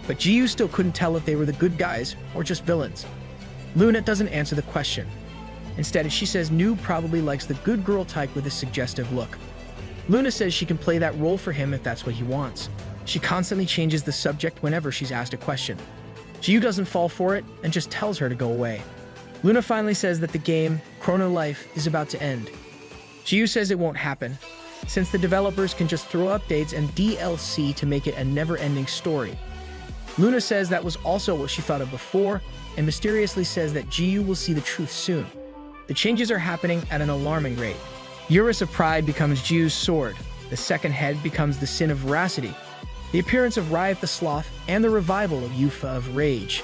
but Jiyu still couldn't tell if they were the good guys or just villains. Luna doesn't answer the question. Instead, she says Noob probably likes the good girl type with a suggestive look. Luna says she can play that role for him if that's what he wants. She constantly changes the subject whenever she's asked a question. Jiyu doesn't fall for it and just tells her to go away. Luna finally says that the game, Chrono Life, is about to end. Jiyu says it won't happen, since the developers can just throw updates and DLC to make it a never-ending story. Luna says that was also what she thought of before, and mysteriously says that Jiyu will see the truth soon. The changes are happening at an alarming rate. Urus of Pride becomes Jiyu's sword, the second head becomes the Sin of Veracity, the appearance of Riot the Sloth, and the revival of Yufa of Rage.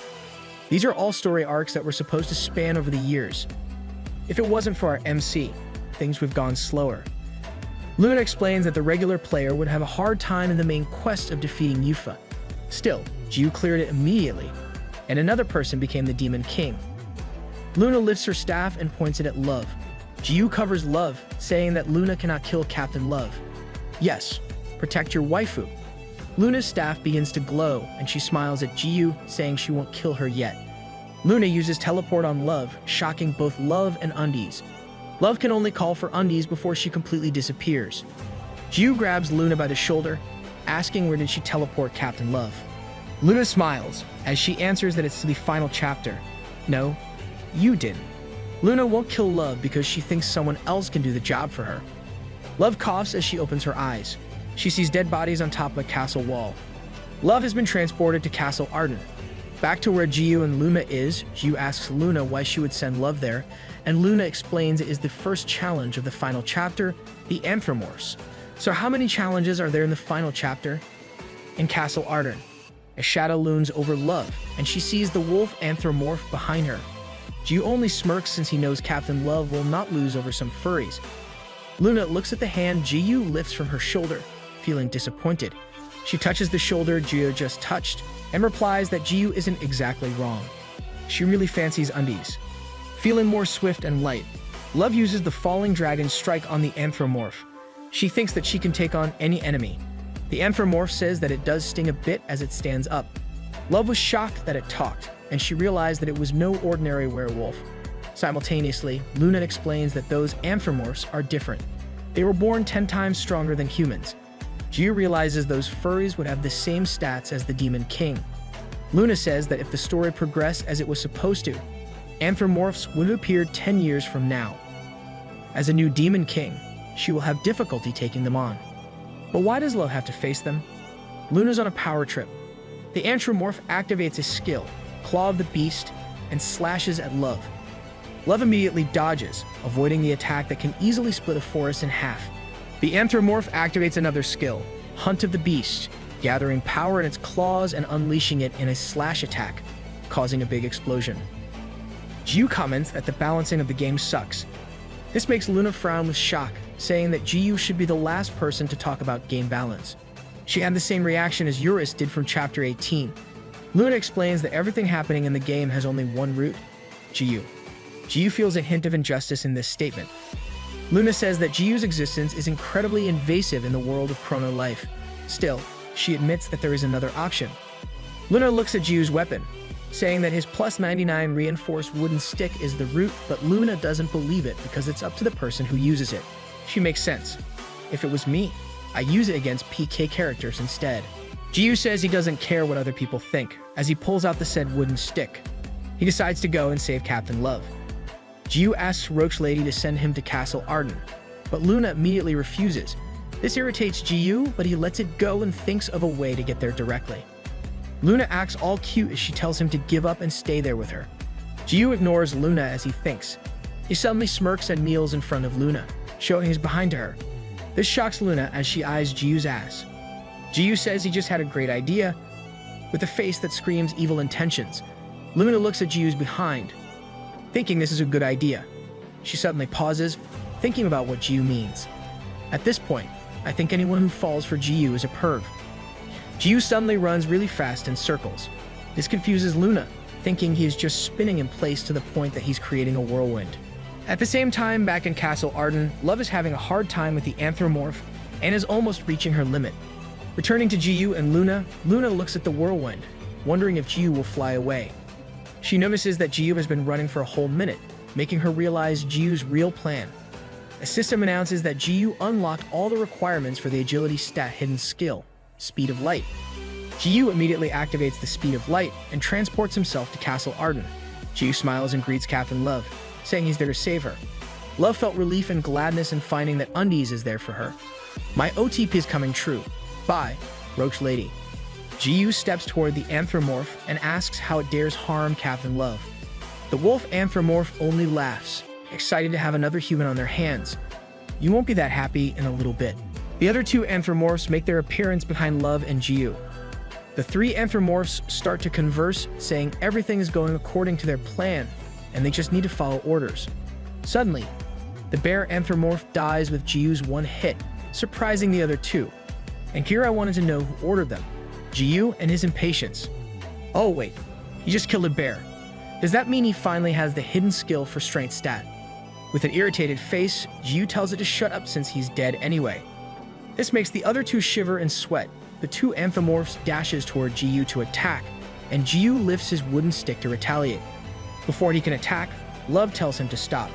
These are all story arcs that were supposed to span over the years. If it wasn't for our MC, things would have gone slower. Luna explains that the regular player would have a hard time in the main quest of defeating Yufa. Still, Jiu cleared it immediately, and another person became the Demon King. Luna lifts her staff and points it at Love. Jiu covers Love, saying that Luna cannot kill Captain Love. Yes, protect your waifu. Luna's staff begins to glow, and she smiles at Jiu, saying she won't kill her yet. Luna uses teleport on Love, shocking both Love and Undies. Love can only call for Undies before she completely disappears. Jiu grabs Luna by the shoulder, asking where did she teleport Captain Love. Luna smiles, as she answers that it's to the final chapter. No, you didn't. Luna won't kill Love because she thinks someone else can do the job for her. Love coughs as she opens her eyes. She sees dead bodies on top of a castle wall. Love has been transported to Castle Arden. Back to where Jiu and Luna is, Jiu asks Luna why she would send Love there, and Luna explains it is the first challenge of the final chapter, the Anthropomorphs. So how many challenges are there in the final chapter? In Castle Arden, a shadow looms over Love, and she sees the wolf anthropomorph behind her. Jiu only smirks since he knows Captain Love will not lose over some furries. Luna looks at the hand Jiu lifts from her shoulder, feeling disappointed. She touches the shoulder Jiu just touched, and replies that Jiu isn't exactly wrong. She really fancies Undies. Feeling more swift and light, Love uses the Falling Dragon strike on the anthropomorph. She thinks that she can take on any enemy. The anthropomorph says that it does sting a bit as it stands up. Love was shocked that it talked, and she realized that it was no ordinary werewolf. Simultaneously, Luna explains that those anthropomorphs are different. They were born 10 times stronger than humans. Jiu realizes those furries would have the same stats as the Demon King. Luna says that if the story progressed as it was supposed to, anthropomorphs would have appeared 10 years from now. As a new Demon King, she will have difficulty taking them on. But why does Love have to face them? Luna's on a power trip. The anthropomorph activates a skill, Claw of the Beast, and slashes at Love. Love immediately dodges, avoiding the attack that can easily split a forest in half. The anthropomorph activates another skill, Hunt of the Beast, gathering power in its claws and unleashing it in a slash attack, causing a big explosion. Jiu comments that the balancing of the game sucks. This makes Luna frown with shock, saying that Jiu should be the last person to talk about game balance. She had the same reaction as Eurus did from Chapter 18. Luna explains that everything happening in the game has only one root, Jiu. Jiu feels a hint of injustice in this statement. Luna says that Jiu's existence is incredibly invasive in the world of chrono life. Still, she admits that there is another option. Luna looks at Jiu's weapon, saying that his plus 99 reinforced wooden stick is the root, but Luna doesn't believe it because it's up to the person who uses it. She makes sense. If it was me, I use it against PK characters instead. Jiu says he doesn't care what other people think, as he pulls out the said wooden stick. He decides to go and save Captain Love. Jiu asks Roach Lady to send him to Castle Arden, but Luna immediately refuses. This irritates Jiu, but he lets it go and thinks of a way to get there directly. Luna acts all cute as she tells him to give up and stay there with her. Jiu ignores Luna as he thinks. He suddenly smirks and kneels in front of Luna, showing he's behind her. This shocks Luna as she eyes Jiu's ass. Jiu says he just had a great idea, with a face that screams evil intentions. Luna looks at Jiu's behind, thinking this is a good idea. She suddenly pauses, thinking about what Jiu means. At this point, I think anyone who falls for Jiu is a perv. Jiu suddenly runs really fast in circles. This confuses Luna, thinking he is just spinning in place to the point that he's creating a whirlwind. At the same time, back in Castle Arden, Love is having a hard time with the anthropomorph and is almost reaching her limit. Returning to Jiu and Luna, Luna looks at the whirlwind, wondering if Jiu will fly away. She notices that Jiu has been running for a whole minute, making her realize Jiu's real plan. A system announces that Jiu unlocked all the requirements for the agility stat hidden skill, Speed of Light. Jiu immediately activates the Speed of Light and transports himself to Castle Arden. Jiu smiles and greets Captain Love, saying he's there to save her. Love felt relief and gladness in finding that Undies is there for her. My OTP is coming true. Bye, Roach Lady. Jiu steps toward the anthropomorph and asks how it dares harm Captain Love. The wolf anthropomorph only laughs, excited to have another human on their hands. You won't be that happy in a little bit. The other two anthropomorphs make their appearance behind Love and Jiu. The three anthropomorphs start to converse, saying everything is going according to their plan, and they just need to follow orders. Suddenly, the bear anthropomorph dies with Jiyu's one hit, surprising the other two. And here I wanted to know who ordered them, Jiyu and his impatience. Oh wait, he just killed a bear. Does that mean he finally has the hidden skill for strength stat? With an irritated face, Jiyu tells it to shut up since he's dead anyway. This makes the other two shiver and sweat. The two anthropomorphs dashes toward Jiyu to attack, and Jiyu lifts his wooden stick to retaliate. Before he can attack, Love tells him to stop.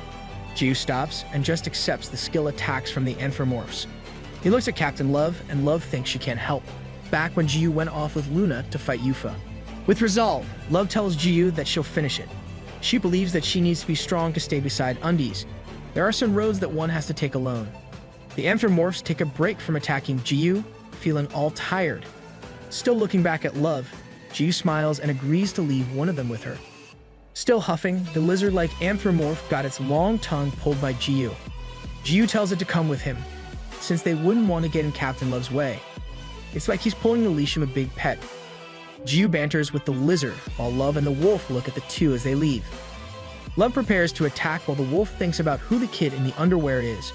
Jiyu stops and just accepts the skill attacks from the anthropomorphs. He looks at Captain Love, and Love thinks she can't help, back when Jiyu went off with Luna to fight Yufa. With resolve, Love tells Jiyu that she'll finish it. She believes that she needs to be strong to stay beside Undies. There are some roads that one has to take alone. The anthropomorphs take a break from attacking Jiyu, feeling all tired. Still looking back at Love, Jiyu smiles and agrees to leave one of them with her. Still huffing, the lizard-like anthropomorph got its long tongue pulled by Jiyu. Jiyu tells it to come with him, since they wouldn't want to get in Captain Love's way. It's like he's pulling the leash of a big pet. Jiyu banters with the lizard, while Love and the wolf look at the two as they leave. Love prepares to attack while the wolf thinks about who the kid in the underwear is.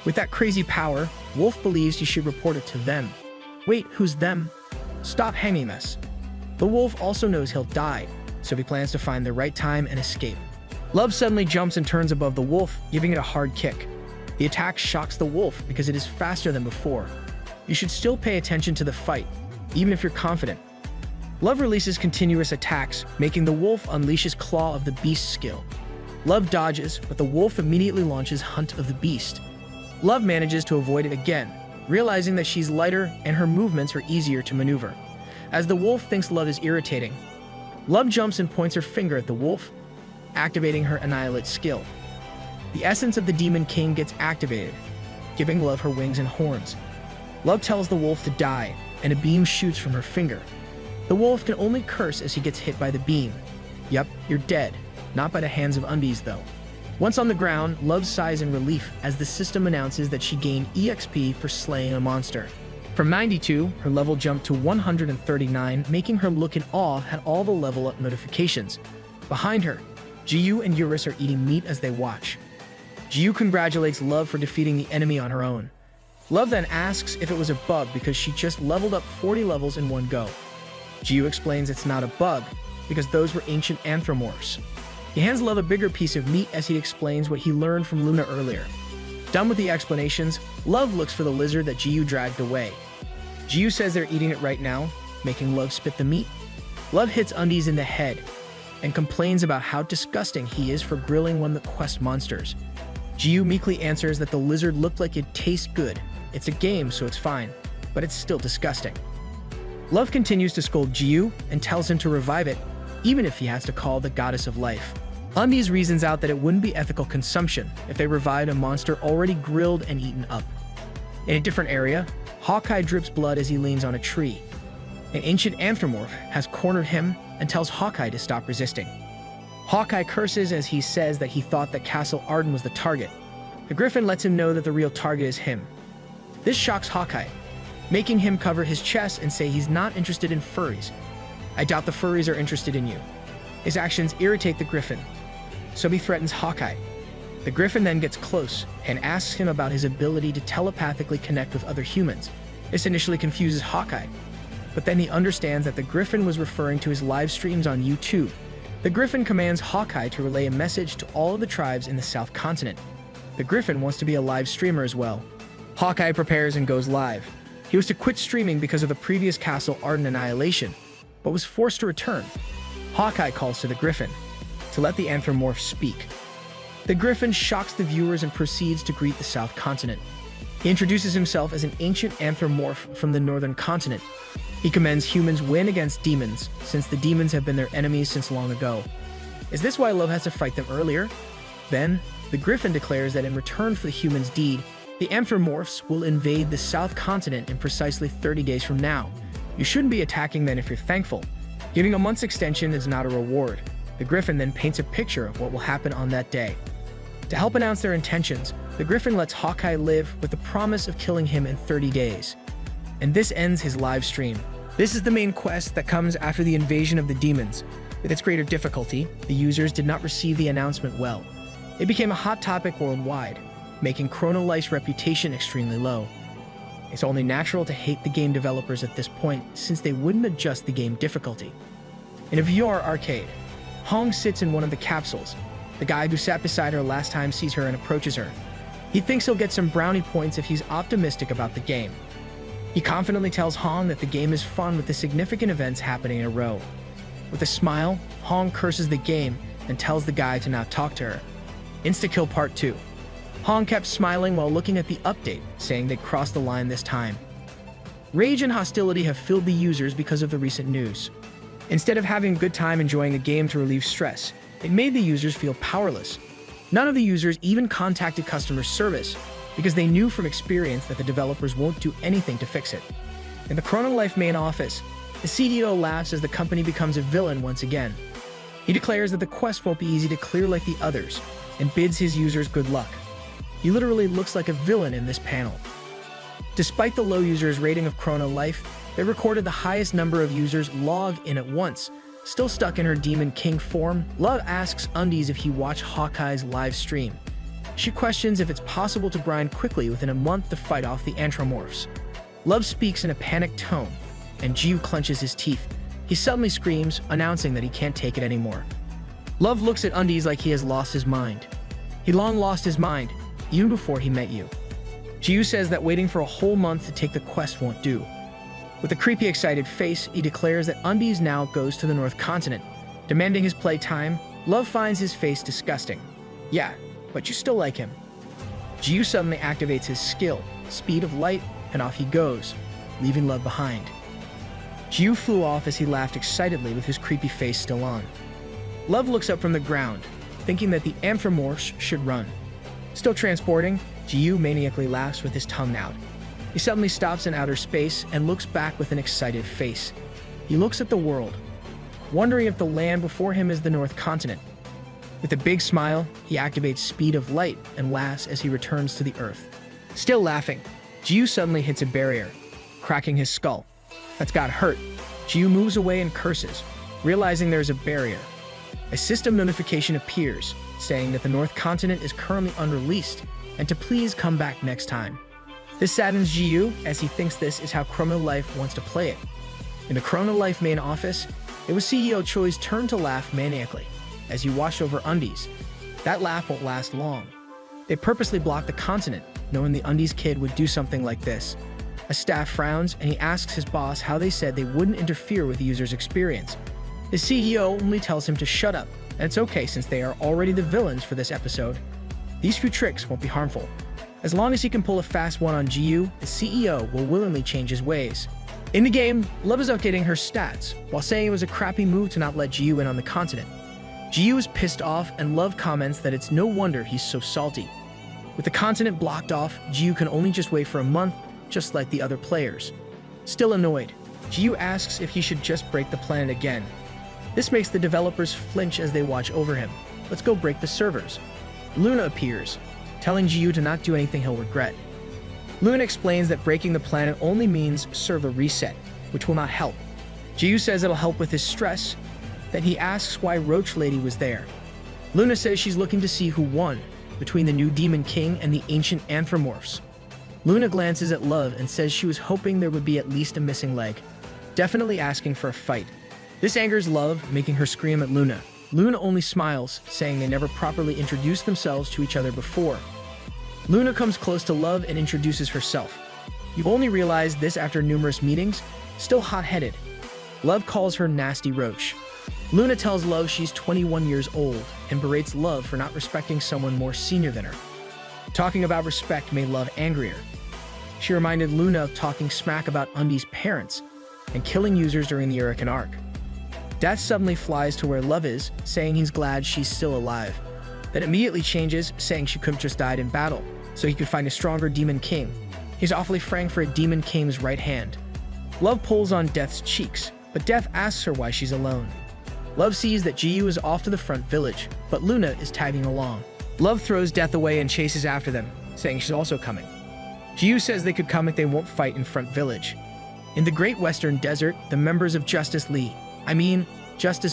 With that crazy power, Wolf believes he should report it to them. Wait, who's them? Stop hanging us. The wolf also knows he'll die, so he plans to find the right time and escape. Love suddenly jumps and turns above the wolf, giving it a hard kick. The attack shocks the wolf because it is faster than before. You should still pay attention to the fight, even if you're confident. Love releases continuous attacks, making the wolf unleash his Claw of the Beast skill. Love dodges, but the wolf immediately launches Hunt of the Beast. Love manages to avoid it again, realizing that she's lighter and her movements are easier to maneuver. As the wolf thinks Love is irritating, Love jumps and points her finger at the wolf, activating her Annihilate skill. The essence of the Demon King gets activated, giving Love her wings and horns. Love tells the wolf to die, and a beam shoots from her finger. The wolf can only curse as he gets hit by the beam. Yup, you're dead. Not by the hands of Undies, though. Once on the ground, Love sighs in relief as the system announces that she gained EXP for slaying a monster. From 92, her level jumped to 139, making her look in awe at all the level up notifications. Behind her, Jiyu and Eurus are eating meat as they watch. Jiyu congratulates Love for defeating the enemy on her own. Love then asks if it was a bug because she just leveled up 40 levels in one go. Jiyu explains it's not a bug, because those were ancient anthropomorphs. He hands Love a bigger piece of meat as he explains what he learned from Luna earlier. Done with the explanations, Love looks for the lizard that Jiyu dragged away. Jiyu says they're eating it right now, making Love spit the meat. Love hits Undies in the head and complains about how disgusting he is for grilling one of the quest monsters. Jiyu meekly answers that the lizard looked like it tastes good. It's a game, so it's fine, but it's still disgusting. Love continues to scold Jiyu and tells him to revive it, even if he has to call the goddess of life. Undies reasons out that it wouldn't be ethical consumption if they revived a monster already grilled and eaten up. In a different area, Hawkeye drips blood as he leans on a tree. An ancient anthropomorph has cornered him and tells Hawkeye to stop resisting. Hawkeye curses as he says that he thought that Castle Arden was the target. The Griffin lets him know that the real target is him. This shocks Hawkeye, making him cover his chest and say he's not interested in furries. I doubt the furries are interested in you. His actions irritate the Griffin, so he threatens Hawkeye. The Griffin then gets close and asks him about his ability to telepathically connect with other humans. This initially confuses Hawkeye, but then he understands that the Griffin was referring to his live streams on YouTube. The Griffin commands Hawkeye to relay a message to all of the tribes in the South Continent. The Griffin wants to be a live streamer as well. Hawkeye prepares and goes live. He was to quit streaming because of the previous Castle Arden annihilation, but was forced to return. Hawkeye calls to the Griffin to let the anthropomorph speak. The Griffin shocks the viewers and proceeds to greet the South Continent. He introduces himself as an ancient anthropomorph from the Northern Continent. He commends humans win against demons, since the demons have been their enemies since long ago. Is this why Love has to fight them earlier? Then, the Griffin declares that in return for the humans' deed, the anthropomorphs will invade the South Continent in precisely 30 days from now. You shouldn't be attacking them if you're thankful. Giving a month's extension is not a reward. The Griffin then paints a picture of what will happen on that day. To help announce their intentions, the Griffin lets Hawkeye live with the promise of killing him in 30 days. And this ends his live stream. This is the main quest that comes after the invasion of the demons. With its greater difficulty, the users did not receive the announcement well. It became a hot topic worldwide, making Chrono Life's reputation extremely low. It's only natural to hate the game developers at this point since they wouldn't adjust the game difficulty. In a VR arcade, Hong sits in one of the capsules. The guy who sat beside her last time sees her and approaches her. He thinks he'll get some brownie points if he's optimistic about the game. He confidently tells Hong that the game is fun with the significant events happening in a row. With a smile, Hong curses the game and tells the guy to not talk to her. Insta-kill Part 2. Hong kept smiling while looking at the update, saying they'd crossed the line this time. Rage and hostility have filled the users because of the recent news. Instead of having a good time enjoying the game to relieve stress, it made the users feel powerless. None of the users even contacted customer service because they knew from experience that the developers won't do anything to fix it. In the Chrono Life main office, the CEO laughs as the company becomes a villain once again. He declares that the quest won't be easy to clear like the others and bids his users good luck. He literally looks like a villain in this panel. Despite the low users' rating of Chrono Life, they recorded the highest number of users log in at once. Still stuck in her Demon King form, Love asks Undies if he watched Hawkeye's live stream. She questions if it's possible to grind quickly within a month to fight off the Anthropomorphs. Love speaks in a panicked tone, and Jiu clenches his teeth. He suddenly screams, announcing that he can't take it anymore. Love looks at Undies like he has lost his mind. He long lost his mind, even before he met you. Jiu says that waiting for a whole month to take the quest won't do. With a creepy, excited face, he declares that Undies now goes to the North Continent. Demanding his playtime, Love finds his face disgusting. Yeah, but you still like him. Jiu suddenly activates his skill, Speed of Light, and off he goes, leaving Love behind. Jiu flew off as he laughed excitedly with his creepy face still on. Love looks up from the ground, thinking that the Anthropomorphs should run. Still transporting, Jiu maniacally laughs with his tongue out. He suddenly stops in outer space and looks back with an excited face. He looks at the world, wondering if the land before him is the North Continent. With a big smile, he activates Speed of Light and laughs as he returns to the Earth. Still laughing, Jiu suddenly hits a barrier, cracking his skull. That's got hurt. Jiu moves away and curses, realizing there's a barrier. A system notification appears, saying that the North Continent is currently unreleased and to please come back next time. This saddens Jiu as he thinks this is how Chrono Life wants to play it. In the Chrono Life main office, it was CEO Choi's turn to laugh maniacally as he watched over Undies. That laugh won't last long. They purposely blocked the continent, knowing the Undies kid would do something like this. A staff frowns and he asks his boss how they said they wouldn't interfere with the user's experience. The CEO only tells him to shut up, and it's okay since they are already the villains for this episode. These few tricks won't be harmful. As long as he can pull a fast one on Jiu, the CEO will willingly change his ways. In the game, Love is updating her stats, while saying it was a crappy move to not let Jiu in on the continent. Jiu is pissed off, and Love comments that it's no wonder he's so salty. With the continent blocked off, Jiu can only just wait for a month, just like the other players. Still annoyed, Jiu asks if he should just break the planet again. This makes the developers flinch as they watch over him. Let's go break the servers. Luna appears, telling Jiu to not do anything he'll regret. Luna explains that breaking the planet only means server reset, which will not help. Jiu says it'll help with his stress, then he asks why Roach Lady was there. Luna says she's looking to see who won between the new Demon King and the ancient Anthropomorphs. Luna glances at Love and says she was hoping there would be at least a missing leg, definitely asking for a fight. This angers Love, making her scream at Luna. Luna only smiles, saying they never properly introduced themselves to each other before. Luna comes close to Love and introduces herself. You've only realized this after numerous meetings, still hot-headed. Love calls her Nasty Roach. Luna tells Love she's 21 years old and berates Love for not respecting someone more senior than her. Talking about respect made Love angrier. She reminded Luna of talking smack about Undies' parents and killing users during the Hurricane Arc. Death suddenly flies to where Love is, saying he's glad she's still alive. Then immediately changes, saying she could have just died in battle, so he could find a stronger Demon King. He's awfully frank for a Demon King's right hand. Love pulls on Death's cheeks, but Death asks her why she's alone. Love sees that Jiu is off to the front village, but Luna is tagging along. Love throws Death away and chases after them, saying she's also coming. Jiu says they could come if they won't fight in front village. In the Great Western Desert, the members of Justice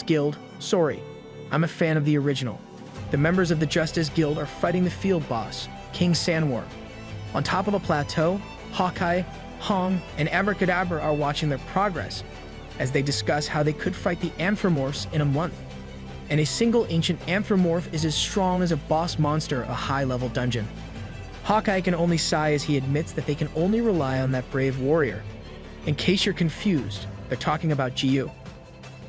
Guild, sorry, I'm a fan of the original. The members of the Justice Guild are fighting the field boss, King Sanwar. On top of a plateau, Hawkeye, Hong, and Abracadabra are watching their progress as they discuss how they could fight the Anthropomorphs in a month. And a single ancient Anthropomorph is as strong as a boss monster of a high-level dungeon. Hawkeye can only sigh as he admits that they can only rely on that brave warrior. In case you're confused, they're talking about Jiu.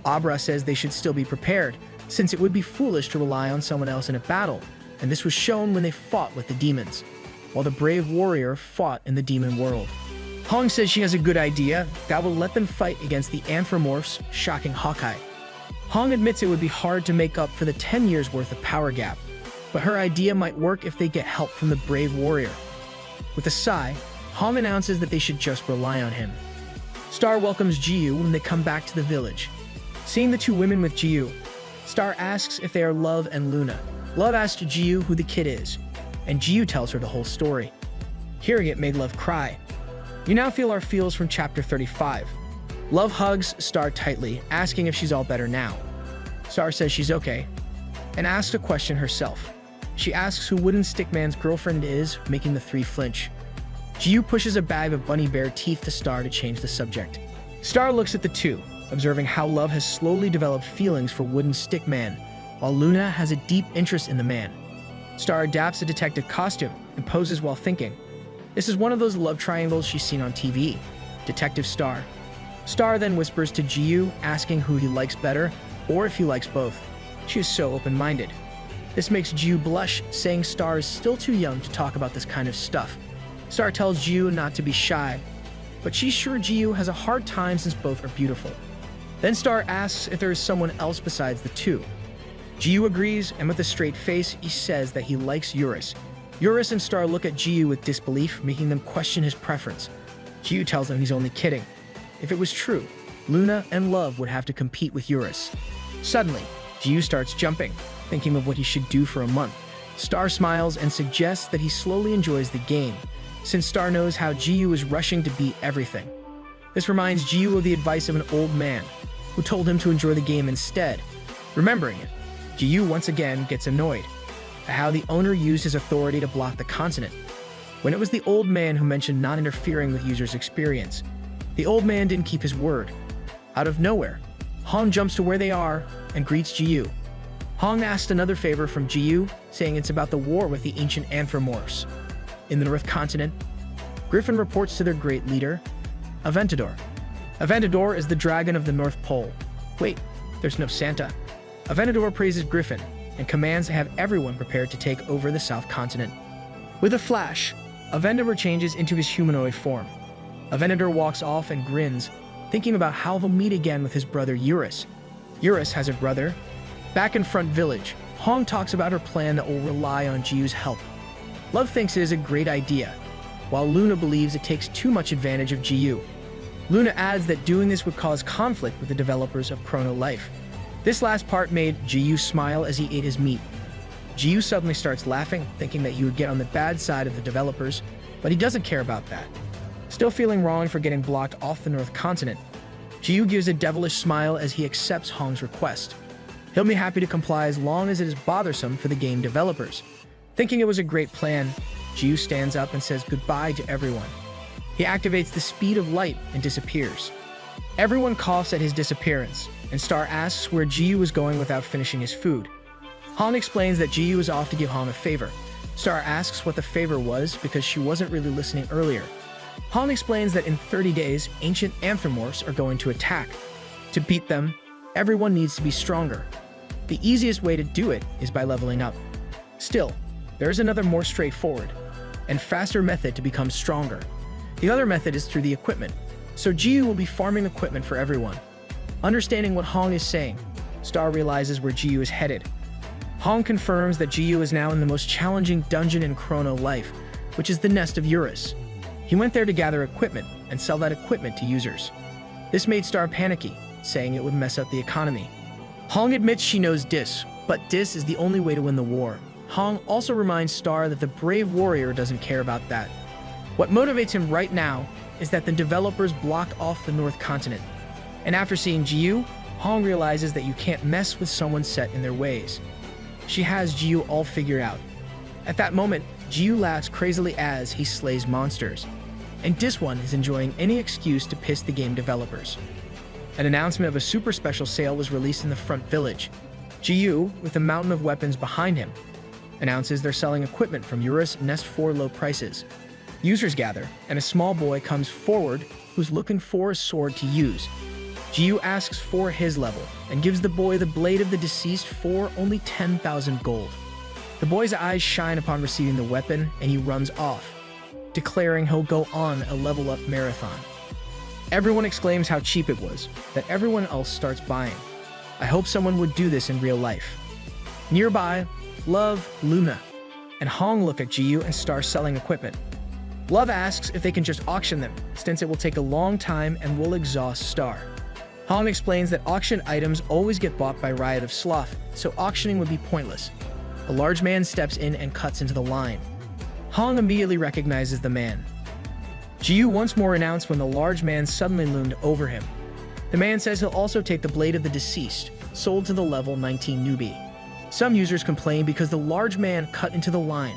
Abra says they should still be prepared, since it would be foolish to rely on someone else in a battle, and this was shown when they fought with the demons, while the brave warrior fought in the demon world. Hong says she has a good idea that will let them fight against the Anthropomorphs, shocking Hawkeye. Hong admits it would be hard to make up for the 10 years worth of power gap, but her idea might work if they get help from the brave warrior. With a sigh, Hong announces that they should just rely on him. Star welcomes Jiu when they come back to the village. Seeing the two women with Jiu, Star asks if they are Love and Luna. Love asks Jiu who the kid is, and Jiu tells her the whole story. Hearing it made Love cry. You now feel our feels from chapter 35. Love hugs Star tightly, asking if she's all better now. Star says she's okay, and asks a question herself. She asks who Wooden Stickman's girlfriend is, making the three flinch. Jiu pushes a bag of bunny bear teeth to Star to change the subject. Star looks at the two, observing how Love has slowly developed feelings for Wooden Stickman, while Luna has a deep interest in the man. Star adapts a detective costume and poses while thinking. This is one of those love triangles she's seen on TV. Detective Star. Star then whispers to Jiu, asking who he likes better, or if he likes both. She is so open-minded. This makes Jiu blush, saying Star is still too young to talk about this kind of stuff. Star tells Jiu not to be shy, but she's sure Jiu has a hard time since both are beautiful. Then Star asks if there is someone else besides the two. Jiu agrees, and with a straight face, he says that he likes Eurus. Eurus and Star look at Jiu with disbelief, making them question his preference. Jiu tells them he's only kidding. If it was true, Luna and Love would have to compete with Eurus. Suddenly, Jiu starts jumping, thinking of what he should do for a month. Star smiles and suggests that he slowly enjoys the game, since Star knows how Jiu is rushing to beat everything. This reminds Jiu of the advice of an old man, who told him to enjoy the game instead. Remembering it, Jiu once again gets annoyed at how the owner used his authority to block the continent, when it was the old man who mentioned not interfering with users' experience. The old man didn't keep his word. Out of nowhere, Hong jumps to where they are and greets Jiu. Hong asked another favor from Jiu, saying it's about the war with the ancient Anthropomorphs. In the North Continent, Griffin reports to their great leader, Aventador. Aventador is the dragon of the North Pole. Wait, there's no Santa. Aventador praises Griffin and commands to have everyone prepared to take over the South Continent. With a flash, Aventador changes into his humanoid form. Aventador walks off and grins, thinking about how they'll meet again with his brother Eurus. Eurus has a brother. Back in Front Village, Hong talks about her plan that will rely on Jiu's help. Love thinks it is a great idea, while Luna believes it takes too much advantage of Jiu. Luna adds that doing this would cause conflict with the developers of Chrono Life. This last part made Jiu smile as he ate his meat. Jiu suddenly starts laughing, thinking that he would get on the bad side of the developers, but he doesn't care about that. Still feeling wrong for getting blocked off the North Continent, Jiu gives a devilish smile as he accepts Hong's request. He'll be happy to comply as long as it is bothersome for the game developers. Thinking it was a great plan, Jiu stands up and says goodbye to everyone. He activates the speed of light and disappears. Everyone coughs at his disappearance, and Star asks where Jiu was going without finishing his food. Hong explains that Jiu is off to give Hong a favor. Star asks what the favor was because she wasn't really listening earlier. Hong explains that in 30 days, ancient Anthropomorphs are going to attack. To beat them, everyone needs to be stronger. The easiest way to do it is by leveling up. Still, there is another more straightforward and faster method to become stronger. The other method is through the equipment, so Jiu will be farming equipment for everyone. Understanding what Hong is saying, Star realizes where Jiu is headed. Hong confirms that Jiu is now in the most challenging dungeon in Chrono Life, which is the nest of Eurus. He went there to gather equipment and sell that equipment to users. This made Star panicky, saying it would mess up the economy. Hong admits she knows Dis, but Dis is the only way to win the war. Hong also reminds Star that the brave warrior doesn't care about that. What motivates him right now is that the developers blocked off the North Continent. And after seeing Jiyu, Hong realizes that you can't mess with someone set in their ways. She has Jiyu all figured out. At that moment, Jiyu laughs crazily as he slays monsters, and this one is enjoying any excuse to piss the game developers. An announcement of a super special sale was released in the front village. Jiyu, with a mountain of weapons behind him, announces they're selling equipment from Eurus Nest for low prices. Users gather, and a small boy comes forward who's looking for a sword to use. Jiyu asks for his level and gives the boy the blade of the deceased for only 10,000 gold. The boy's eyes shine upon receiving the weapon, and he runs off, declaring he'll go on a level-up marathon. Everyone exclaims how cheap it was, that everyone else starts buying. I hope someone would do this in real life. Nearby, Love, Luna, and Hong look at Jiyu and start selling equipment. Love asks if they can just auction them, since it will take a long time and will exhaust Star. Hong explains that auction items always get bought by Riot of Sloth, so auctioning would be pointless. A large man steps in and cuts into the line. Hong immediately recognizes the man. Jiyu once more announced when the large man suddenly loomed over him. The man says he'll also take the blade of the deceased, sold to the level 19 newbie. Some users complain because the large man cut into the line.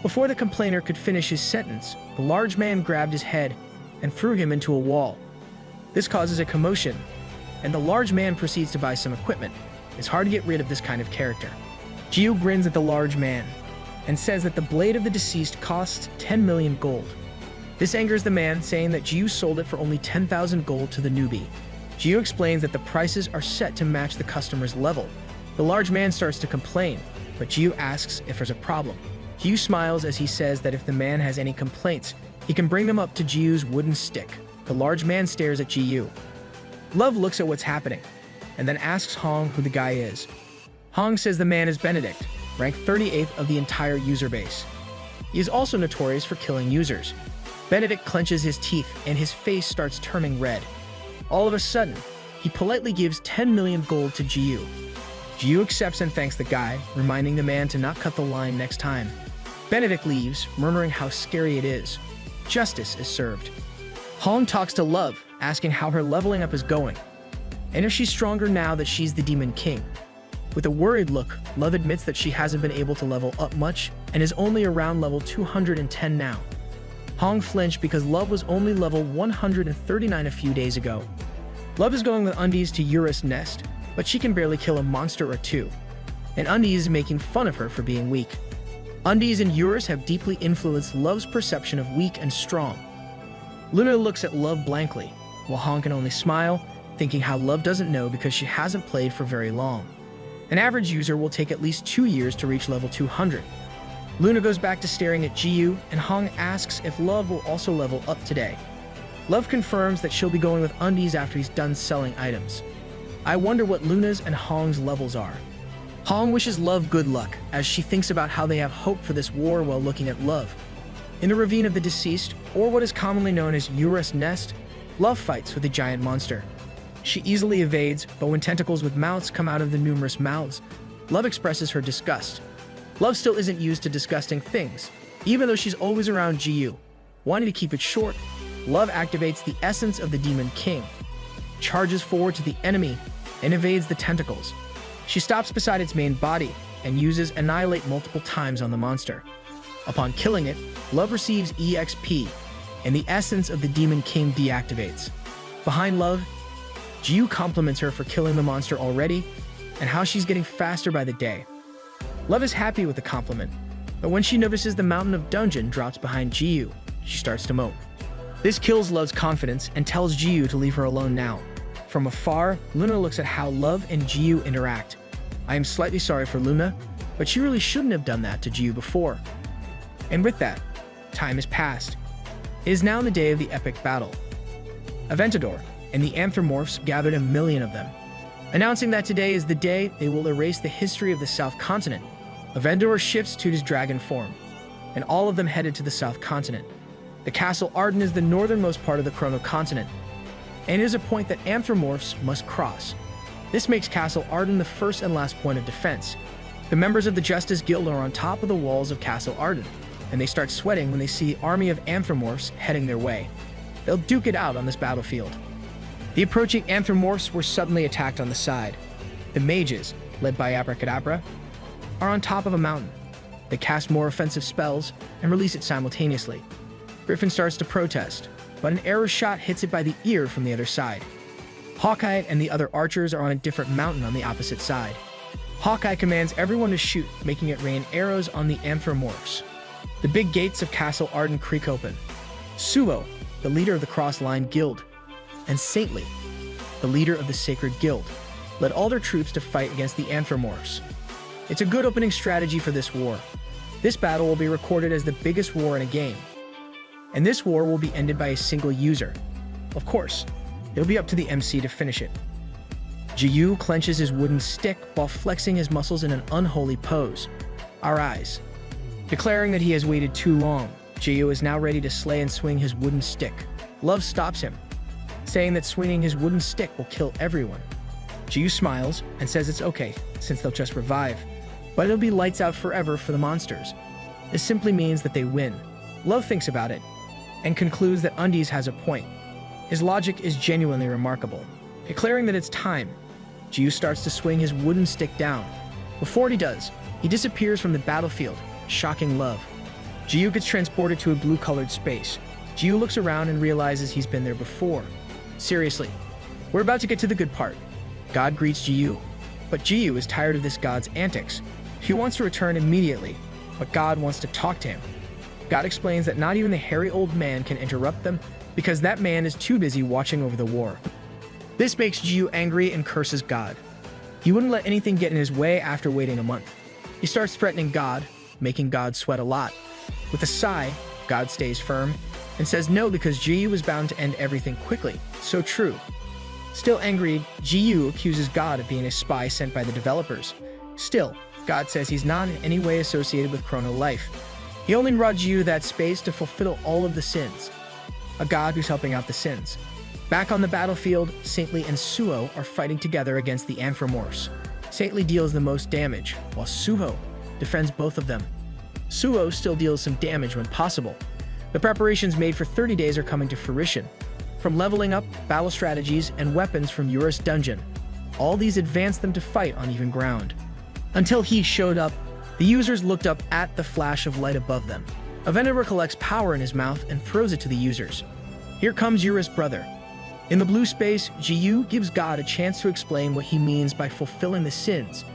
Before the complainer could finish his sentence, the large man grabbed his head and threw him into a wall. This causes a commotion, and the large man proceeds to buy some equipment. It's hard to get rid of this kind of character. Jiyu grins at the large man and says that the blade of the deceased costs 10 million gold. This angers the man, saying that Jiyu sold it for only 10,000 gold to the newbie. Jiyu explains that the prices are set to match the customer's level. The large man starts to complain, but Jiyu asks if there's a problem. Jiyu smiles as he says that if the man has any complaints, he can bring them up to Jiyu's wooden stick. The large man stares at Jiyu. Love looks at what's happening, and then asks Hong who the guy is. Hong says the man is Benedict, ranked 38th of the entire user base. He is also notorious for killing users. Benedict clenches his teeth and his face starts turning red. All of a sudden, he politely gives 10 million gold to Jiyu. Jiyu accepts and thanks the guy, reminding the man to not cut the line next time. Benedict leaves, murmuring how scary it is. Justice is served. Hong talks to Love, asking how her leveling up is going, and if she's stronger now that she's the Demon King. With a worried look, Love admits that she hasn't been able to level up much and is only around level 210 now. Hong flinched because Love was only level 139 a few days ago. Love is going with Undies to Eurus Nest, but she can barely kill a monster or two, and Undies is making fun of her for being weak. Undies and Eurus have deeply influenced Love's perception of weak and strong. Luna looks at Love blankly, while Hong can only smile, thinking how Love doesn't know because she hasn't played for very long. An average user will take at least 2 years to reach level 200. Luna goes back to staring at Jiyu, and Hong asks if Love will also level up today. Love confirms that she'll be going with Undies after he's done selling items. I wonder what Luna's and Hong's levels are. Hong wishes Love good luck, as she thinks about how they have hope for this war while looking at Love. In the Ravine of the Deceased, or what is commonly known as Eurus Nest, Love fights with a giant monster. She easily evades, but when tentacles with mouths come out of the numerous mouths, Love expresses her disgust. Love still isn't used to disgusting things, even though she's always around Jiyu. Wanting to keep it short, Love activates the essence of the Demon King, charges forward to the enemy, and evades the tentacles. She stops beside its main body and uses Annihilate multiple times on the monster. Upon killing it, Love receives EXP, and the essence of the Demon King deactivates. Behind Love, Jiyu compliments her for killing the monster already, and how she's getting faster by the day. Love is happy with the compliment, but when she notices the mountain of dungeon drops behind Jiyu, she starts to moan. This kills Love's confidence and tells Jiyu to leave her alone now. From afar, Luna looks at how Love and Jiyu interact. I am slightly sorry for Luna, but she really shouldn't have done that to Jiyu before. And with that, time has passed. It is now the day of the epic battle. Aventador and the Anthropomorphs gathered 1 million of them, announcing that today is the day they will erase the history of the South Continent. Aventador shifts to his dragon form, and all of them headed to the South Continent. The Castle Arden is the northernmost part of the Chrono Continent, and it is a point that Anthropomorphs must cross. This makes Castle Arden the first and last point of defense. The members of the Justice Guild are on top of the walls of Castle Arden, and they start sweating when they see the army of Anthropomorphs heading their way. They'll duke it out on this battlefield. The approaching anthropomorphs were suddenly attacked on the side. The mages, led by Abracadabra, are on top of a mountain. They cast more offensive spells and release it simultaneously. Griffin starts to protest, but an arrow shot hits it by the ear from the other side. Hawkeye and the other archers are on a different mountain on the opposite side. Hawkeye commands everyone to shoot, making it rain arrows on the anthropomorphs. The big gates of Castle Arden creak open. Suvo, the leader of the Cross-Line Guild, and Saintly, the leader of the Sacred Guild, led all their troops to fight against the anthropomorphs. It's a good opening strategy for this war. This battle will be recorded as the biggest war in a game. And this war will be ended by a single user. Of course, it'll be up to the MC to finish it. Jiyu clenches his wooden stick while flexing his muscles in an unholy pose. Our eyes. Declaring that he has waited too long, Jiyu is now ready to slay and swing his wooden stick. Love stops him, saying that swinging his wooden stick will kill everyone. Jiyu smiles and says it's okay, since they'll just revive, but it'll be lights out forever for the monsters. This simply means that they win. Love thinks about it, and concludes that Undies has a point. His logic is genuinely remarkable. Declaring that it's time, Jiyu starts to swing his wooden stick down. Before he does, he disappears from the battlefield, shocking Love. Jiyu gets transported to a blue-colored space. Jiyu looks around and realizes he's been there before. Seriously, we're about to get to the good part. God greets Jiyu, but Jiyu is tired of this god's antics. He wants to return immediately, but God wants to talk to him. God explains that not even the hairy old man can interrupt them because that man is too busy watching over the war. This makes Jiyu angry and curses God. He wouldn't let anything get in his way after waiting a month. He starts threatening God, making God sweat a lot. With a sigh, God stays firm and says no because Jiyu was bound to end everything quickly. So true. Still angry, Jiyu accuses God of being a spy sent by the developers. Still, God says he's not in any way associated with Chrono Life. He only brought Jiyu that space to fulfill all of the sins. A god who's helping out the sins. Back on the battlefield, Saintly and Suo are fighting together against the anthropomorphs. Saintly deals the most damage, while Suho defends both of them. Suo still deals some damage when possible. The preparations made for 30 days are coming to fruition. From leveling up, battle strategies, and weapons from Eurus' dungeon. All these advance them to fight on even ground. Until he showed up, the users looked up at the flash of light above them. Aventador collects power in his mouth and throws it to the users. Here comes Eurus' brother. In the blue space, Jiyu gives God a chance to explain what he means by fulfilling the sins.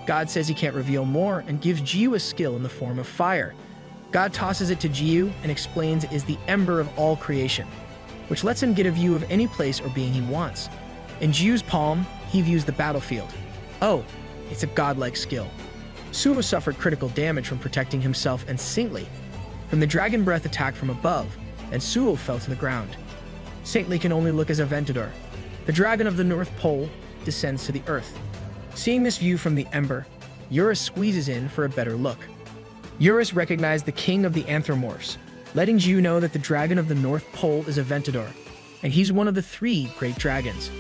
God says he can't reveal more and gives Jiyu a skill in the form of fire. God tosses it to Jiyu and explains it is the ember of all creation, which lets him get a view of any place or being he wants. In Jiyu's palm, he views the battlefield. Oh, it's a godlike skill. Suo suffered critical damage from protecting himself and Saintly from the dragon breath attack from above, and Suo fell to the ground. Saintly can only look as Aventador. The dragon of the North Pole descends to the earth. Seeing this view from the ember, Eurus squeezes in for a better look. Eurus recognized the king of the anthropomorphs, letting Jiyu know that the dragon of the North Pole is Aventador, and he's one of the 3 great dragons.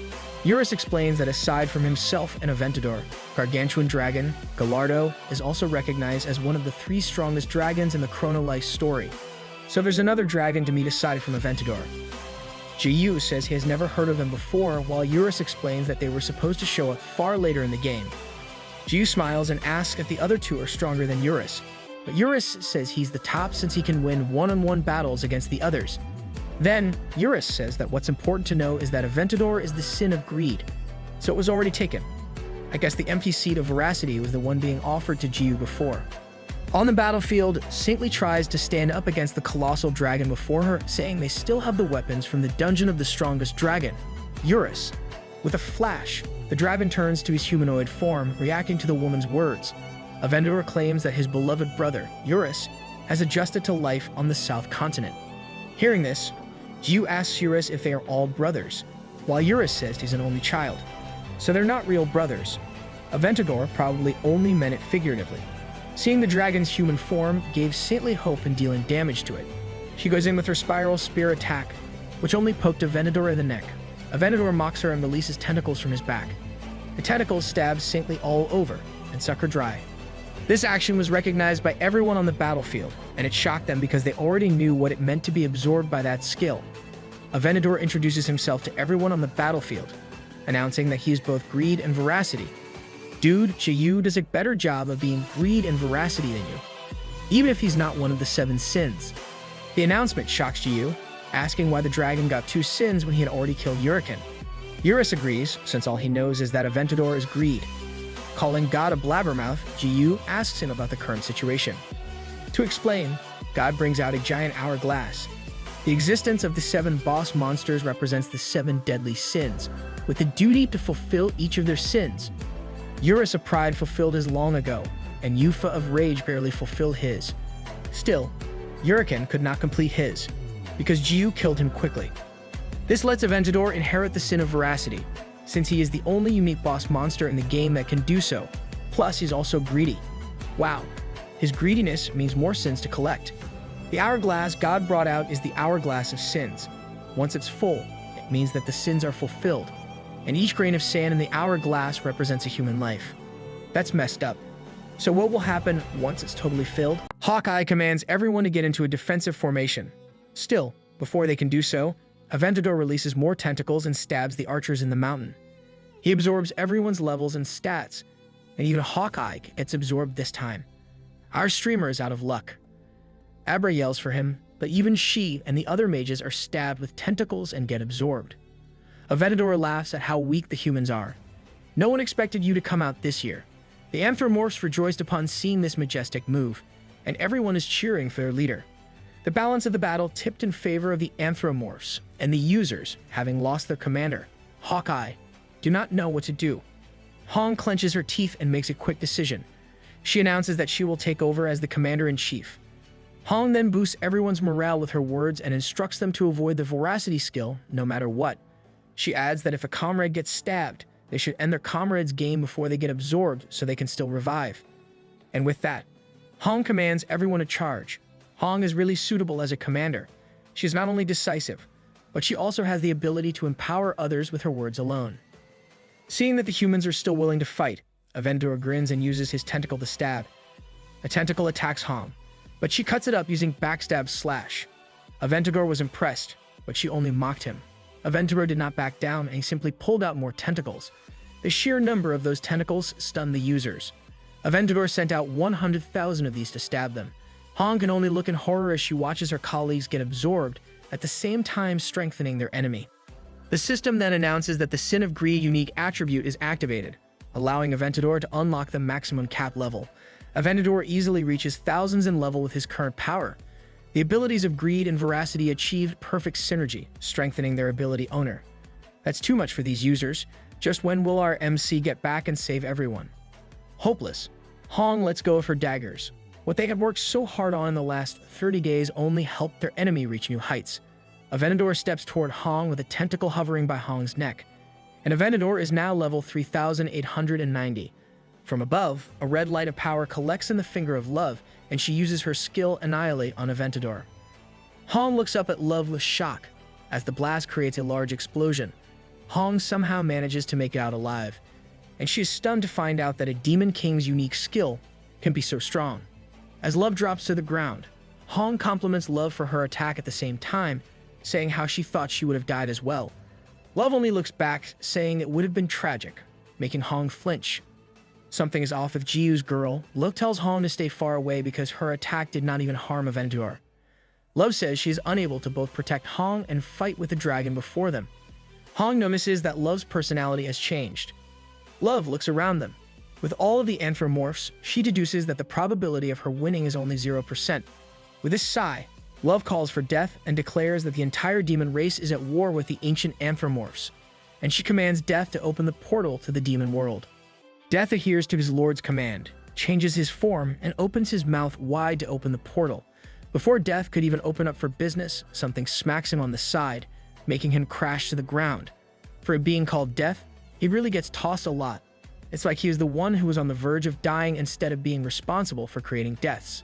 Eurus explains that aside from himself and Aventador, Gargantuan Dragon, Gallardo, is also recognized as one of the 3 strongest dragons in the Chrono Life story. So there's another dragon to meet aside from Aventador. Jiyu says he has never heard of them before, while Eurus explains that they were supposed to show up far later in the game. Jiyu smiles and asks if the other 2 are stronger than Eurus, but Eurus says he's the top since he can win one-on-one battles against the others. Then, Eurus says that what's important to know is that Aventador is the sin of greed, so it was already taken. I guess the empty seat of veracity was the one being offered to Jiyu before. On the battlefield, Saintly tries to stand up against the colossal dragon before her, saying they still have the weapons from the dungeon of the strongest dragon, Eurus. With a flash, the dragon turns to his humanoid form, reacting to the woman's words. Aventador claims that his beloved brother, Eurus, has adjusted to life on the South Continent. Hearing this, Jiyu asks Eurus if they are all brothers, while Eurus says he's an only child. So they're not real brothers. Aventador probably only meant it figuratively. Seeing the dragon's human form gave Saintly hope in dealing damage to it. She goes in with her spiral spear attack, which only poked Aventador in the neck. Aventador mocks her and releases tentacles from his back. The tentacles stab Saintly all over and suck her dry. This action was recognized by everyone on the battlefield, and it shocked them because they already knew what it meant to be absorbed by that skill. Aventador introduces himself to everyone on the battlefield, announcing that he is both greed and veracity. Dude, Jiyu does a better job of being greed and veracity than you, even if he's not one of the 7 sins. The announcement shocks Jiyu, asking why the dragon got 2 sins when he had already killed Uriken. Eurus agrees, since all he knows is that Aventador is greed. Calling God a blabbermouth, Jiyu asks him about the current situation. To explain, God brings out a giant hourglass. The existence of the 7 boss monsters represents the 7 deadly sins, with the duty to fulfill each of their sins. Eurus of pride fulfilled his long ago, and Yufa of rage barely fulfilled his. Still, Uriken could not complete his, because Jiyu killed him quickly. This lets Aventador inherit the sin of veracity, since he is the only unique boss monster in the game that can do so. Plus, he's also greedy. Wow, his greediness means more sins to collect. The hourglass God brought out is the hourglass of sins. Once it's full, it means that the sins are fulfilled, and each grain of sand in the hourglass represents a human life. That's messed up. So what will happen once it's totally filled? Hawkeye commands everyone to get into a defensive formation. Still, before they can do so, Aventador releases more tentacles and stabs the archers in the mountain. He absorbs everyone's levels and stats, and even Hawkeye gets absorbed this time. Our streamer is out of luck. Abra yells for him, but even she and the other mages are stabbed with tentacles and get absorbed. Aventador laughs at how weak the humans are. No one expected you to come out this year. The Anthropomorphs rejoiced upon seeing this majestic move, and everyone is cheering for their leader. The balance of the battle tipped in favor of the Anthropomorphs, and the users, having lost their commander, Hawkeye, do not know what to do. Hong clenches her teeth and makes a quick decision. She announces that she will take over as the commander-in-chief. Hong then boosts everyone's morale with her words and instructs them to avoid the veracity skill no matter what. She adds that if a comrade gets stabbed, they should end their comrade's game before they get absorbed so they can still revive. And with that, Hong commands everyone to charge. Hong is really suitable as a commander. She is not only decisive, but she also has the ability to empower others with her words alone. Seeing that the humans are still willing to fight, Aventador grins and uses his tentacle to stab. A tentacle attacks Hong, but she cuts it up using backstab slash. Aventador was impressed, but she only mocked him. Aventador did not back down and he simply pulled out more tentacles. The sheer number of those tentacles stunned the users. Aventador sent out 100,000 of these to stab them. Hong can only look in horror as she watches her colleagues get absorbed, at the same time strengthening their enemy. The system then announces that the Sin of Greed unique attribute is activated, allowing Aventador to unlock the maximum cap level. Aventador easily reaches thousands in level with his current power. The abilities of Greed and Veracity achieved perfect synergy, strengthening their ability owner. That's too much for these users. Just when will our MC get back and save everyone? Hopeless, Hong lets go of her daggers. What they had worked so hard on in the last 30 days only helped their enemy reach new heights. Aventador steps toward Hong with a tentacle hovering by Hong's neck. And Aventador is now level 3,890. From above, a red light of power collects in the finger of Love, and she uses her skill Annihilate on Aventador. Hong looks up at Love with shock, as the blast creates a large explosion. Hong somehow manages to make it out alive, and she is stunned to find out that a Demon King's unique skill can be so strong. As Love drops to the ground, Hong compliments Love for her attack at the same time, saying how she thought she would have died as well. Love only looks back, saying it would have been tragic, making Hong flinch. Something is off with Jiyu's girl. Love tells Hong to stay far away because her attack did not even harm Aventador. Love says she is unable to both protect Hong and fight with the dragon before them. Hong notices that Love's personality has changed. Love looks around them. With all of the anthropomorphs, she deduces that the probability of her winning is only 0%. With this sigh, Love calls for death and declares that the entire demon race is at war with the ancient anthropomorphs, and she commands Death to open the portal to the demon world. Death adheres to his lord's command, changes his form, and opens his mouth wide to open the portal. Before Death could even open up for business, something smacks him on the side, making him crash to the ground. For it being called Death, he really gets tossed a lot. It's like he is the one who was on the verge of dying instead of being responsible for creating deaths.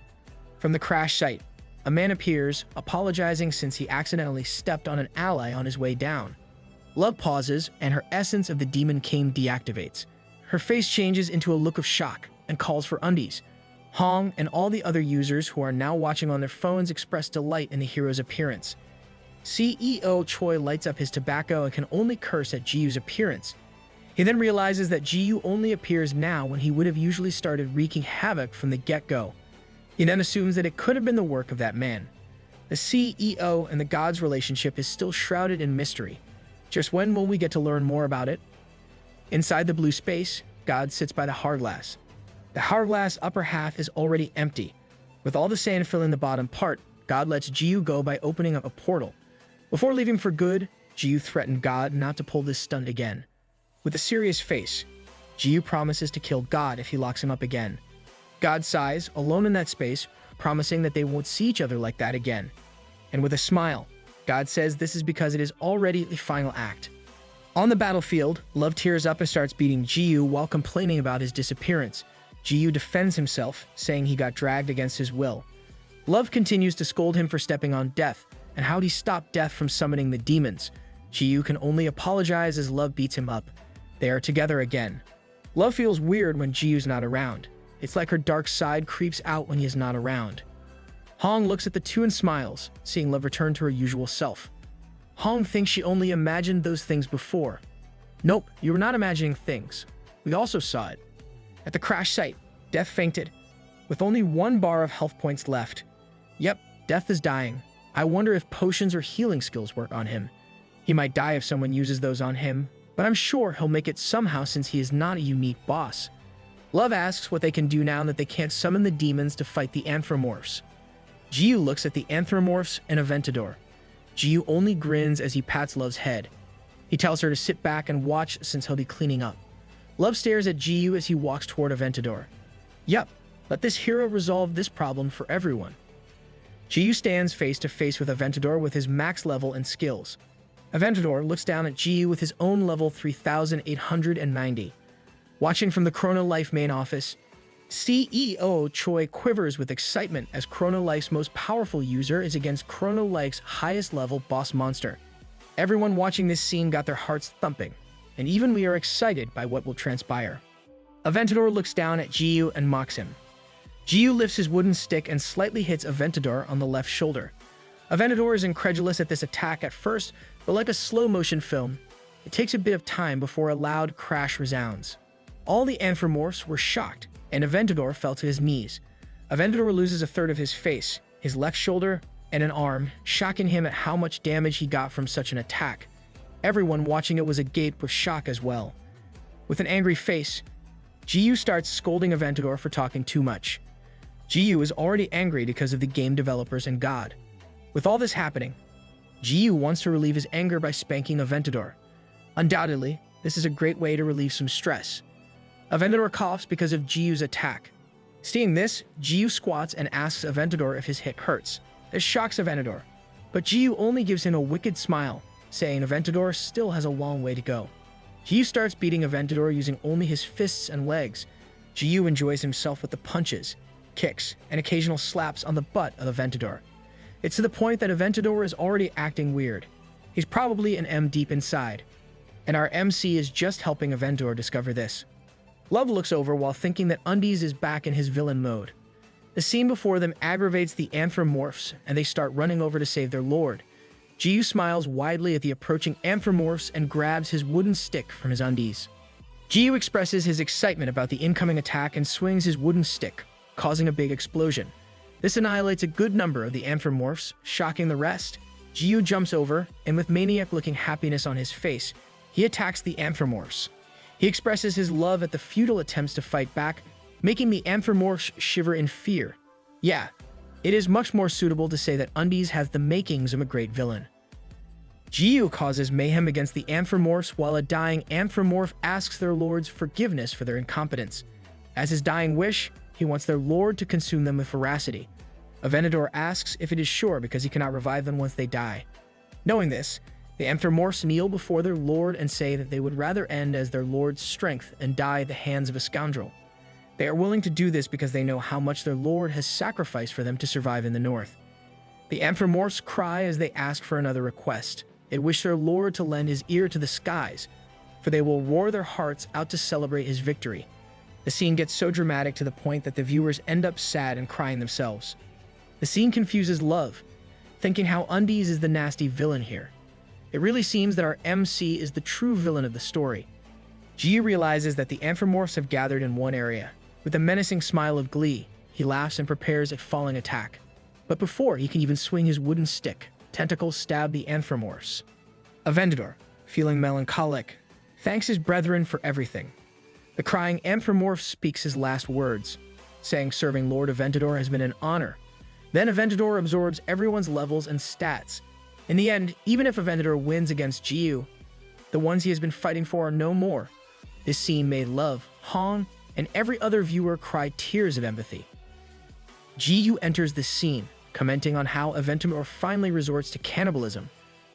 From the crash site, a man appears, apologizing since he accidentally stepped on an ally on his way down. Love pauses, and her essence of the Demon King deactivates. Her face changes into a look of shock and calls for undies. Hong and all the other users who are now watching on their phones express delight in the hero's appearance. CEO Choi lights up his tobacco and can only curse at Ji-Yu's appearance. He then realizes that Ji-Yu only appears now when he would have usually started wreaking havoc from the get-go. He then assumes that it could have been the work of that man. The CEO and the god's relationship is still shrouded in mystery. Just when will we get to learn more about it? Inside the blue space, God sits by the hourglass. The hourglass upper half is already empty. With all the sand filling the bottom part, God lets Ji-Yu go by opening up a portal. Before leaving for good, Ji-Yu threatened God not to pull this stunt again. With a serious face, Ji-Yu promises to kill God if he locks him up again. God sighs, alone in that space, promising that they won't see each other like that again. And with a smile, God says this is because it is already the final act. On the battlefield, Love tears up and starts beating Ji-Yu while complaining about his disappearance. Ji-Yu defends himself, saying he got dragged against his will. Love continues to scold him for stepping on Death, and how he stopped Death from summoning the demons. Ji-Yu can only apologize as Love beats him up. They are together again. Love feels weird when Ji-Yu's not around. It's like her dark side creeps out when he is not around. Hong looks at the two and smiles, seeing Love return to her usual self. Hong thinks she only imagined those things before. Nope, you were not imagining things. We also saw it. At the crash site, Death fainted, with only 1 bar of health points left. Yep, Death is dying. I wonder if potions or healing skills work on him. He might die if someone uses those on him, but I'm sure he'll make it somehow since he is not a unique boss. Love asks what they can do now that they can't summon the demons to fight the Anthropomorphs. Ji-Yu looks at the Anthropomorphs and Aventador. Ji-Yu only grins as he pats Love's head. He tells her to sit back and watch since he'll be cleaning up. Love stares at Ji-Yu as he walks toward Aventador. Yep, let this hero resolve this problem for everyone. Ji-Yu stands face to face with Aventador with his max level and skills. Aventador looks down at Ji-Yu with his own level 3,890. Watching from the Chrono Life main office, CEO Choi quivers with excitement as Chrono Life's most powerful user is against Chrono Life's highest level boss monster. Everyone watching this scene got their hearts thumping, and even we are excited by what will transpire. Aventador looks down at Ji-Yu and mocks him. Ji-Yu lifts his wooden stick and slightly hits Aventador on the left shoulder. Aventador is incredulous at this attack at first, but like a slow-motion film, it takes a bit of time before a loud crash resounds. All the Anthropomorphs were shocked, and Aventador fell to his knees. Aventador loses a third of his face, his left shoulder, and an arm, shocking him at how much damage he got from such an attack. Everyone watching it was agape with shock as well. With an angry face, Ji-Yu starts scolding Aventador for talking too much. Ji-Yu is already angry because of the game developers and God. With all this happening, Ji-Yu wants to relieve his anger by spanking Aventador. Undoubtedly, this is a great way to relieve some stress. Aventador coughs because of Ji-Yu's attack. Seeing this, Ji-Yu squats and asks Aventador if his hit hurts. This shocks Aventador, but Ji-Yu only gives him a wicked smile, saying Aventador still has a long way to go. Ji-Yu starts beating Aventador using only his fists and legs. Ji-Yu enjoys himself with the punches, kicks, and occasional slaps on the butt of Aventador. It's to the point that Aventador is already acting weird. He's probably an M deep inside, and our MC is just helping Aventador discover this. Love looks over while thinking that Undies is back in his villain mode. The scene before them aggravates the Anthropomorphs, and they start running over to save their lord. Ji-Yu smiles widely at the approaching Anthropomorphs and grabs his wooden stick from his undies. Ji-Yu expresses his excitement about the incoming attack and swings his wooden stick, causing a big explosion. This annihilates a good number of the Anthropomorphs, shocking the rest. Ji-Yu jumps over, and with maniac-looking happiness on his face, he attacks the Anthropomorphs. He expresses his love at the futile attempts to fight back, making the Anthropomorphs shiver in fear. Yeah, it is much more suitable to say that Undies has the makings of a great villain. Ji-Yu causes mayhem against the Anthropomorphs while a dying Anthropomorph asks their lord's forgiveness for their incompetence. As his dying wish, he wants their lord to consume them with veracity. Aventador asks if it is sure because he cannot revive them once they die. Knowing this, the Anthropomorphs kneel before their lord and say that they would rather end as their lord's strength and die at the hands of a scoundrel. They are willing to do this because they know how much their lord has sacrificed for them to survive in the north. The Anthropomorphs cry as they ask for another request. They wish their lord to lend his ear to the skies, for they will roar their hearts out to celebrate his victory. The scene gets so dramatic to the point that the viewers end up sad and crying themselves. The scene confuses Love, thinking how Undies is the nasty villain here. It really seems that our MC is the true villain of the story. Jiyu realizes that the anthropomorphs have gathered in one area. With a menacing smile of glee, he laughs and prepares a falling attack. But before he can even swing his wooden stick, tentacles stab the anthropomorphs. Aventador, feeling melancholic, thanks his brethren for everything. The crying anthropomorph speaks his last words, saying serving Lord Aventador has been an honor. Then Aventador absorbs everyone's levels and stats. In the end, even if Aventador wins against Jiyu, the ones he has been fighting for are no more. This scene made Love, Hong, and every other viewer cry tears of empathy. Jiyu enters the scene, commenting on how Aventador finally resorts to cannibalism.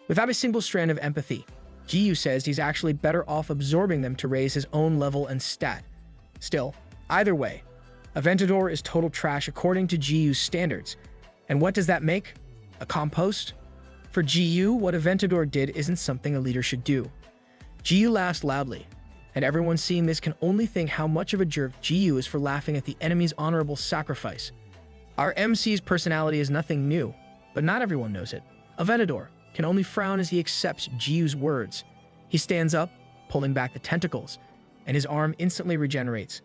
Without a single strand of empathy, Jiyu says he's actually better off absorbing them to raise his own level and stat. Still, either way, Aventador is total trash according to Jiyu's standards. And what does that make? A compost? For Jiyu, what Aventador did isn't something a leader should do. Jiyu laughs loudly, and everyone seeing this can only think how much of a jerk Jiyu is for laughing at the enemy's honorable sacrifice. Our MC's personality is nothing new, but not everyone knows it. Aventador can only frown as he accepts Jiyu's words. He stands up, pulling back the tentacles, and his arm instantly regenerates.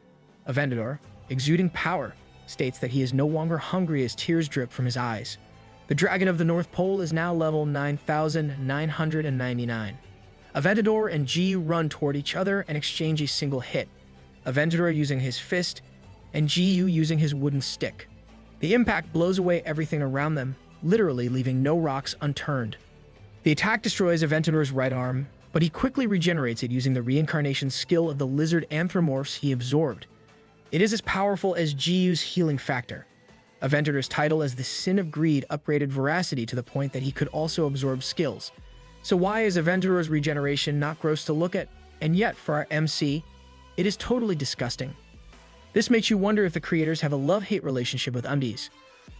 Aventador, exuding power, states that he is no longer hungry as tears drip from his eyes. The Dragon of the North Pole is now level 9,999. Aventador and Jiyu run toward each other and exchange a single hit, Aventador using his fist and Jiyu using his wooden stick. The impact blows away everything around them, literally leaving no rocks unturned. The attack destroys Aventador's right arm, but he quickly regenerates it using the reincarnation skill of the lizard anthropomorphs he absorbed. It is as powerful as Jiyu's healing factor. Aventador's title as the Sin of Greed upgraded veracity to the point that he could also absorb skills. So why is Aventador's regeneration not gross to look at? And yet, for our MC, it is totally disgusting. This makes you wonder if the creators have a love-hate relationship with Undies.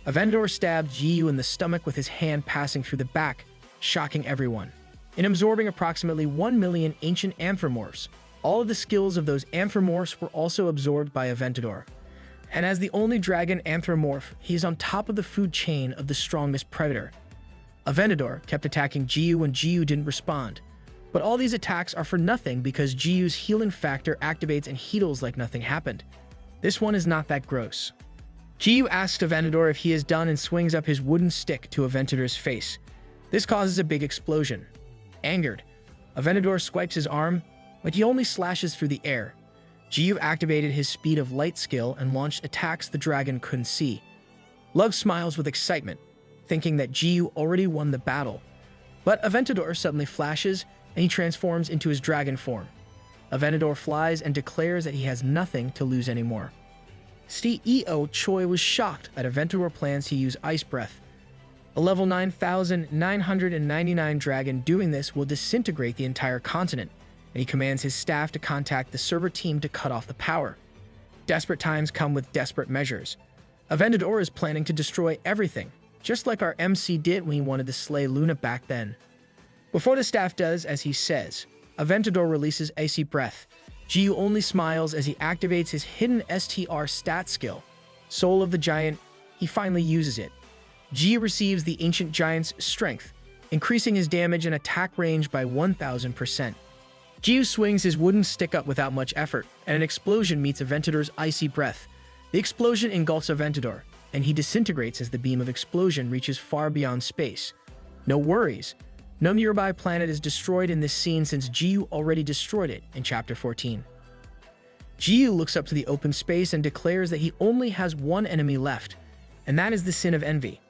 Aventador stabbed Jiyu in the stomach with his hand passing through the back, shocking everyone. In absorbing approximately 1 million ancient anthropomorphs, all of the skills of those anthropomorphs were also absorbed by Aventador. And as the only dragon anthropomorph, he is on top of the food chain of the strongest predator. Aventador kept attacking Jiyu when Jiyu didn't respond. But all these attacks are for nothing because Jiyu's healing factor activates and heals like nothing happened. This one is not that gross. Jiyu asks Aventador if he is done and swings up his wooden stick to Aventador's face. This causes a big explosion. Angered, Aventador swipes his arm, but he only slashes through the air. Jiyu activated his speed of light skill and launched attacks the dragon couldn't see. Lug smiles with excitement, thinking that Jiyu already won the battle. But Aventador suddenly flashes, and he transforms into his dragon form. Aventador flies and declares that he has nothing to lose anymore. CEO Choi was shocked at Aventador plans to use Ice Breath. A level 9,999 dragon doing this will disintegrate the entire continent, and he commands his staff to contact the server team to cut off the power. Desperate times come with desperate measures. Aventador is planning to destroy everything, just like our MC did when he wanted to slay Luna back then. Before the staff does as he says, Aventador releases Icy Breath. Jiyu only smiles as he activates his hidden STR stat skill. Soul of the Giant, he finally uses it. Jiyu receives the Ancient Giant's Strength, increasing his damage and attack range by 1,000%. Jiyu swings his wooden stick up without much effort, and an explosion meets Aventador's Icy Breath. The explosion engulfs Aventador, and he disintegrates as the beam of explosion reaches far beyond space. No worries. No nearby planet is destroyed in this scene since Jiyu already destroyed it in Chapter 14. Jiyu looks up to the open space and declares that he only has one enemy left, and that is the Sin of Envy.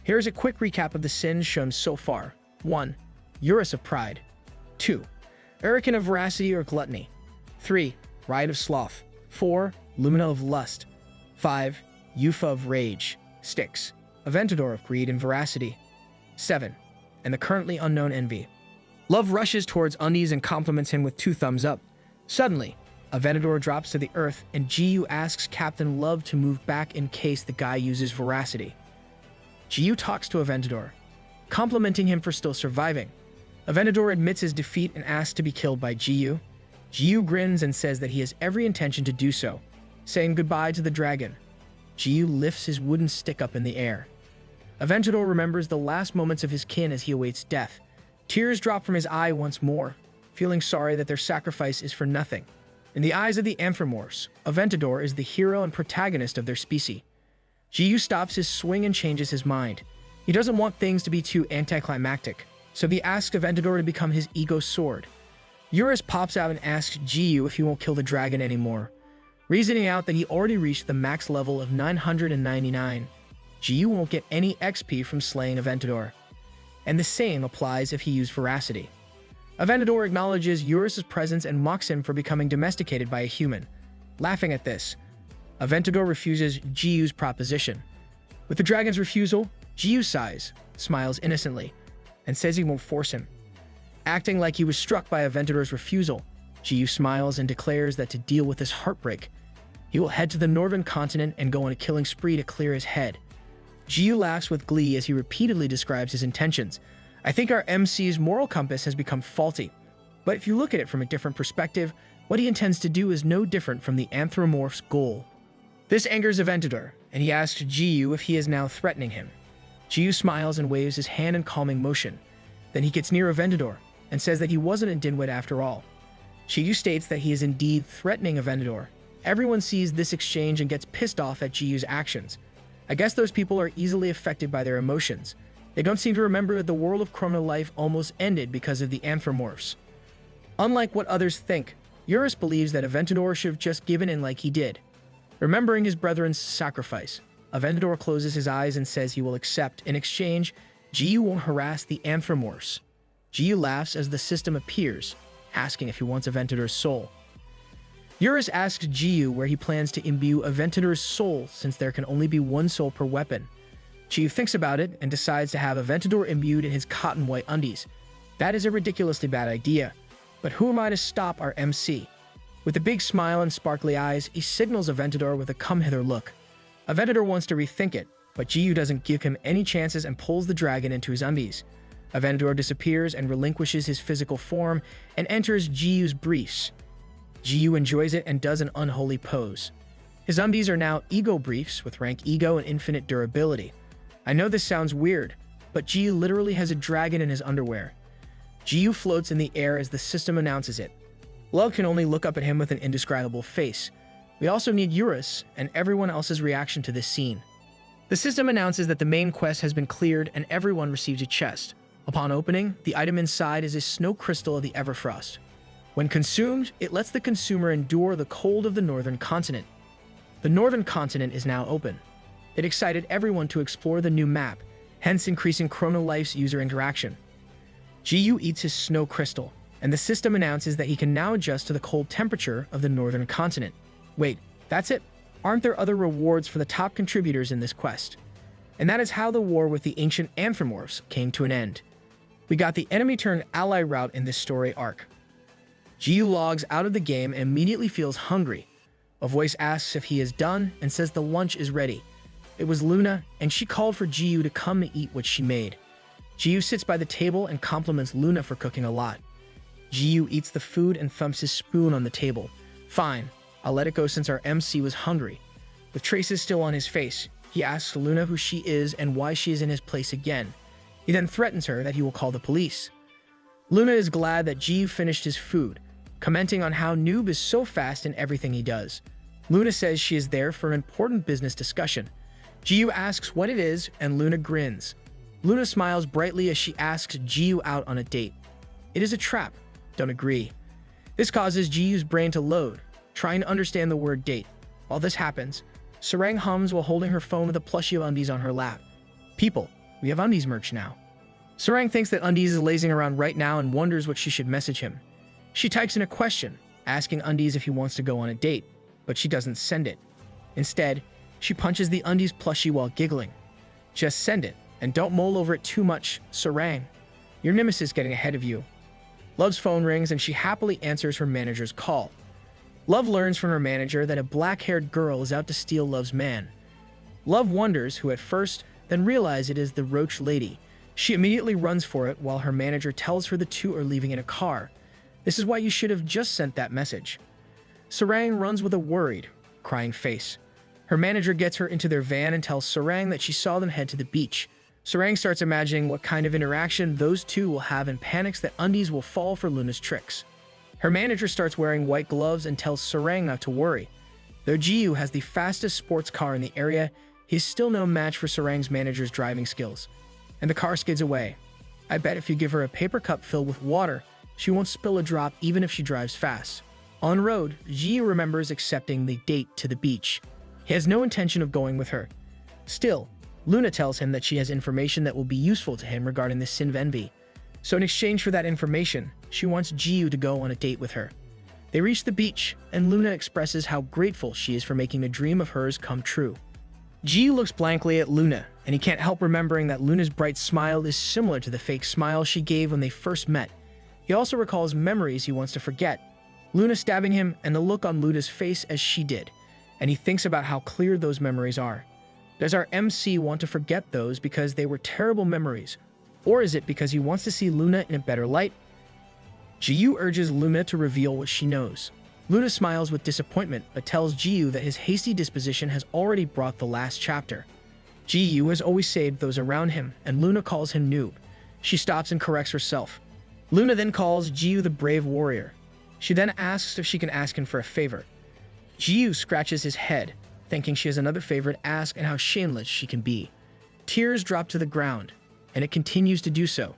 Here is a quick recap of the sins shown so far. 1. Urus of Pride. 2. Hurricane of Veracity or Gluttony. 3. Riot of Sloth. 4. Lumina of Lust. 5. Eupha of Rage. 6. Aventador of Greed and Veracity. 7. And the currently unknown Envy. Love rushes towards Undies and compliments him with 2 thumbs up. Suddenly, Aventador drops to the earth and Jiyu asks Captain Love to move back in case the guy uses Veracity. Jiyu talks to Aventador, complimenting him for still surviving. Aventador admits his defeat and asks to be killed by Jiyu. Jiyu grins and says that he has every intention to do so, saying goodbye to the dragon. Jiyu lifts his wooden stick up in the air. Aventador remembers the last moments of his kin as he awaits death. Tears drop from his eye once more, feeling sorry that their sacrifice is for nothing. In the eyes of the Anthropomorphs, Aventador is the hero and protagonist of their species. Jiyu stops his swing and changes his mind. He doesn't want things to be too anticlimactic, so he asks Aventador to become his ego sword. Eurus pops out and asks Jiyu if he won't kill the dragon anymore, reasoning out that he already reached the max level of 999. Jiyu won't get any XP from slaying Aventador, and the same applies if he used veracity. Aventador acknowledges Eurus' presence and mocks him for becoming domesticated by a human. Laughing at this, Aventador refuses Jiyu's proposition. With the dragon's refusal, Jiyu sighs, smiles innocently, and says he won't force him. Acting like he was struck by Aventador's refusal, Jiyu smiles and declares that to deal with this heartbreak, he will head to the northern continent and go on a killing spree to clear his head. Jiyu laughs with glee as he repeatedly describes his intentions. I think our MC's moral compass has become faulty, but if you look at it from a different perspective, what he intends to do is no different from the Anthropomorph's goal. This angers Aventador, and he asks Jiyu if he is now threatening him. Jiyu smiles and waves his hand in calming motion. Then he gets near Aventador and says that he wasn't a dimwit after all. Jiyu states that he is indeed threatening Aventador. Everyone sees this exchange and gets pissed off at Jiyu's actions. I guess those people are easily affected by their emotions. They don't seem to remember that the world of Chrono Life almost ended because of the Anthropomorphs. Unlike what others think, Eurus believes that Aventador should have just given in like he did. Remembering his brethren's sacrifice, Aventador closes his eyes and says he will accept. In exchange, Jiyu won't harass the Anthropomorphs. Jiyu laughs as the system appears, asking if he wants Aventador's soul. Eurus asks Jiyu where he plans to imbue Aventador's soul since there can only be one soul per weapon. Jiyu thinks about it and decides to have Aventador imbued in his cotton white undies. That is a ridiculously bad idea, but who am I to stop our MC? With a big smile and sparkly eyes, he signals Aventador with a come-hither look. Aventador wants to rethink it, but Jiyu doesn't give him any chances and pulls the dragon into his undies. Aventador disappears and relinquishes his physical form and enters Jiyu's briefs. Jiyu enjoys it and does an unholy pose. His undies are now ego briefs with rank ego and infinite durability. I know this sounds weird, but Jiyu literally has a dragon in his underwear. Jiyu floats in the air as the system announces it. Love can only look up at him with an indescribable face. We also need Eurus and everyone else's reaction to this scene. The system announces that the main quest has been cleared and everyone receives a chest. Upon opening, the item inside is a snow crystal of the Everfrost. When consumed, it lets the consumer endure the cold of the northern continent. The northern continent is now open. It excited everyone to explore the new map, hence increasing Chrono Life's user interaction. Jiyu eats his snow crystal, and the system announces that he can now adjust to the cold temperature of the northern continent. Wait, that's it? Aren't there other rewards for the top contributors in this quest? And that is how the war with the ancient Anthropomorphs came to an end. We got the enemy-turned-ally route in this story arc. Jiyu logs out of the game and immediately feels hungry. A voice asks if he is done and says the lunch is ready. It was Luna, and she called for Jiyu to come and eat what she made. Jiyu sits by the table and compliments Luna for cooking a lot. Jiyu eats the food and thumps his spoon on the table. Fine, I'll let it go since our MC was hungry. With traces still on his face, he asks Luna who she is and why she is in his place again. He then threatens her that he will call the police. Luna is glad that Jiyu finished his food, commenting on how Noob is so fast in everything he does. Luna says she is there for an important business discussion. Jiyu asks what it is, and Luna grins. Luna smiles brightly as she asks Jiyu out on a date. It is a trap. Don't agree. This causes Jiyu's brain to load, trying to understand the word date. While this happens, Sarang hums while holding her phone with a plushie of undies on her lap. People, we have undies merch now. Sarang thinks that Undies is lazing around right now and wonders what she should message him. She types in a question, asking Undies if he wants to go on a date, but she doesn't send it. Instead, she punches the Undies plushie while giggling. Just send it, and don't mull over it too much, Sarang. Your nemesis getting ahead of you. Love's phone rings and she happily answers her manager's call. Love learns from her manager that a black-haired girl is out to steal Love's man. Love wonders who at first, then realizes it is the Roach Lady. She immediately runs for it while her manager tells her the two are leaving in a car. This is why you should have just sent that message. Sarang runs with a worried, crying face. Her manager gets her into their van and tells Sarang that she saw them head to the beach. Sarang starts imagining what kind of interaction those two will have and panics that Undies will fall for Luna's tricks. Her manager starts wearing white gloves and tells Sarang not to worry. Though Jiyu has the fastest sports car in the area, he's still no match for Sarang's manager's driving skills. And the car skids away. I bet if you give her a paper cup filled with water, she won't spill a drop even if she drives fast. En road, Jiyu remembers accepting the date to the beach. He has no intention of going with her. Still, Luna tells him that she has information that will be useful to him regarding the sin of envy. So in exchange for that information, she wants Jiyu to go on a date with her. They reach the beach, and Luna expresses how grateful she is for making a dream of hers come true. Jiyu looks blankly at Luna, and he can't help remembering that Luna's bright smile is similar to the fake smile she gave when they first met. He also recalls memories he wants to forget, Luna stabbing him and the look on Luna's face as she did, and he thinks about how clear those memories are. Does our MC want to forget those because they were terrible memories, or is it because he wants to see Luna in a better light? Jiyu urges Luna to reveal what she knows. Luna smiles with disappointment but tells Jiyu that his hasty disposition has already brought the last chapter. Jiyu has always saved those around him, and Luna calls him Noob. She stops and corrects herself. Luna then calls Jiyu the brave warrior. She then asks if she can ask him for a favor. Jiyu scratches his head, thinking she has another favor to ask and how shameless she can be. Tears drop to the ground, and it continues to do so.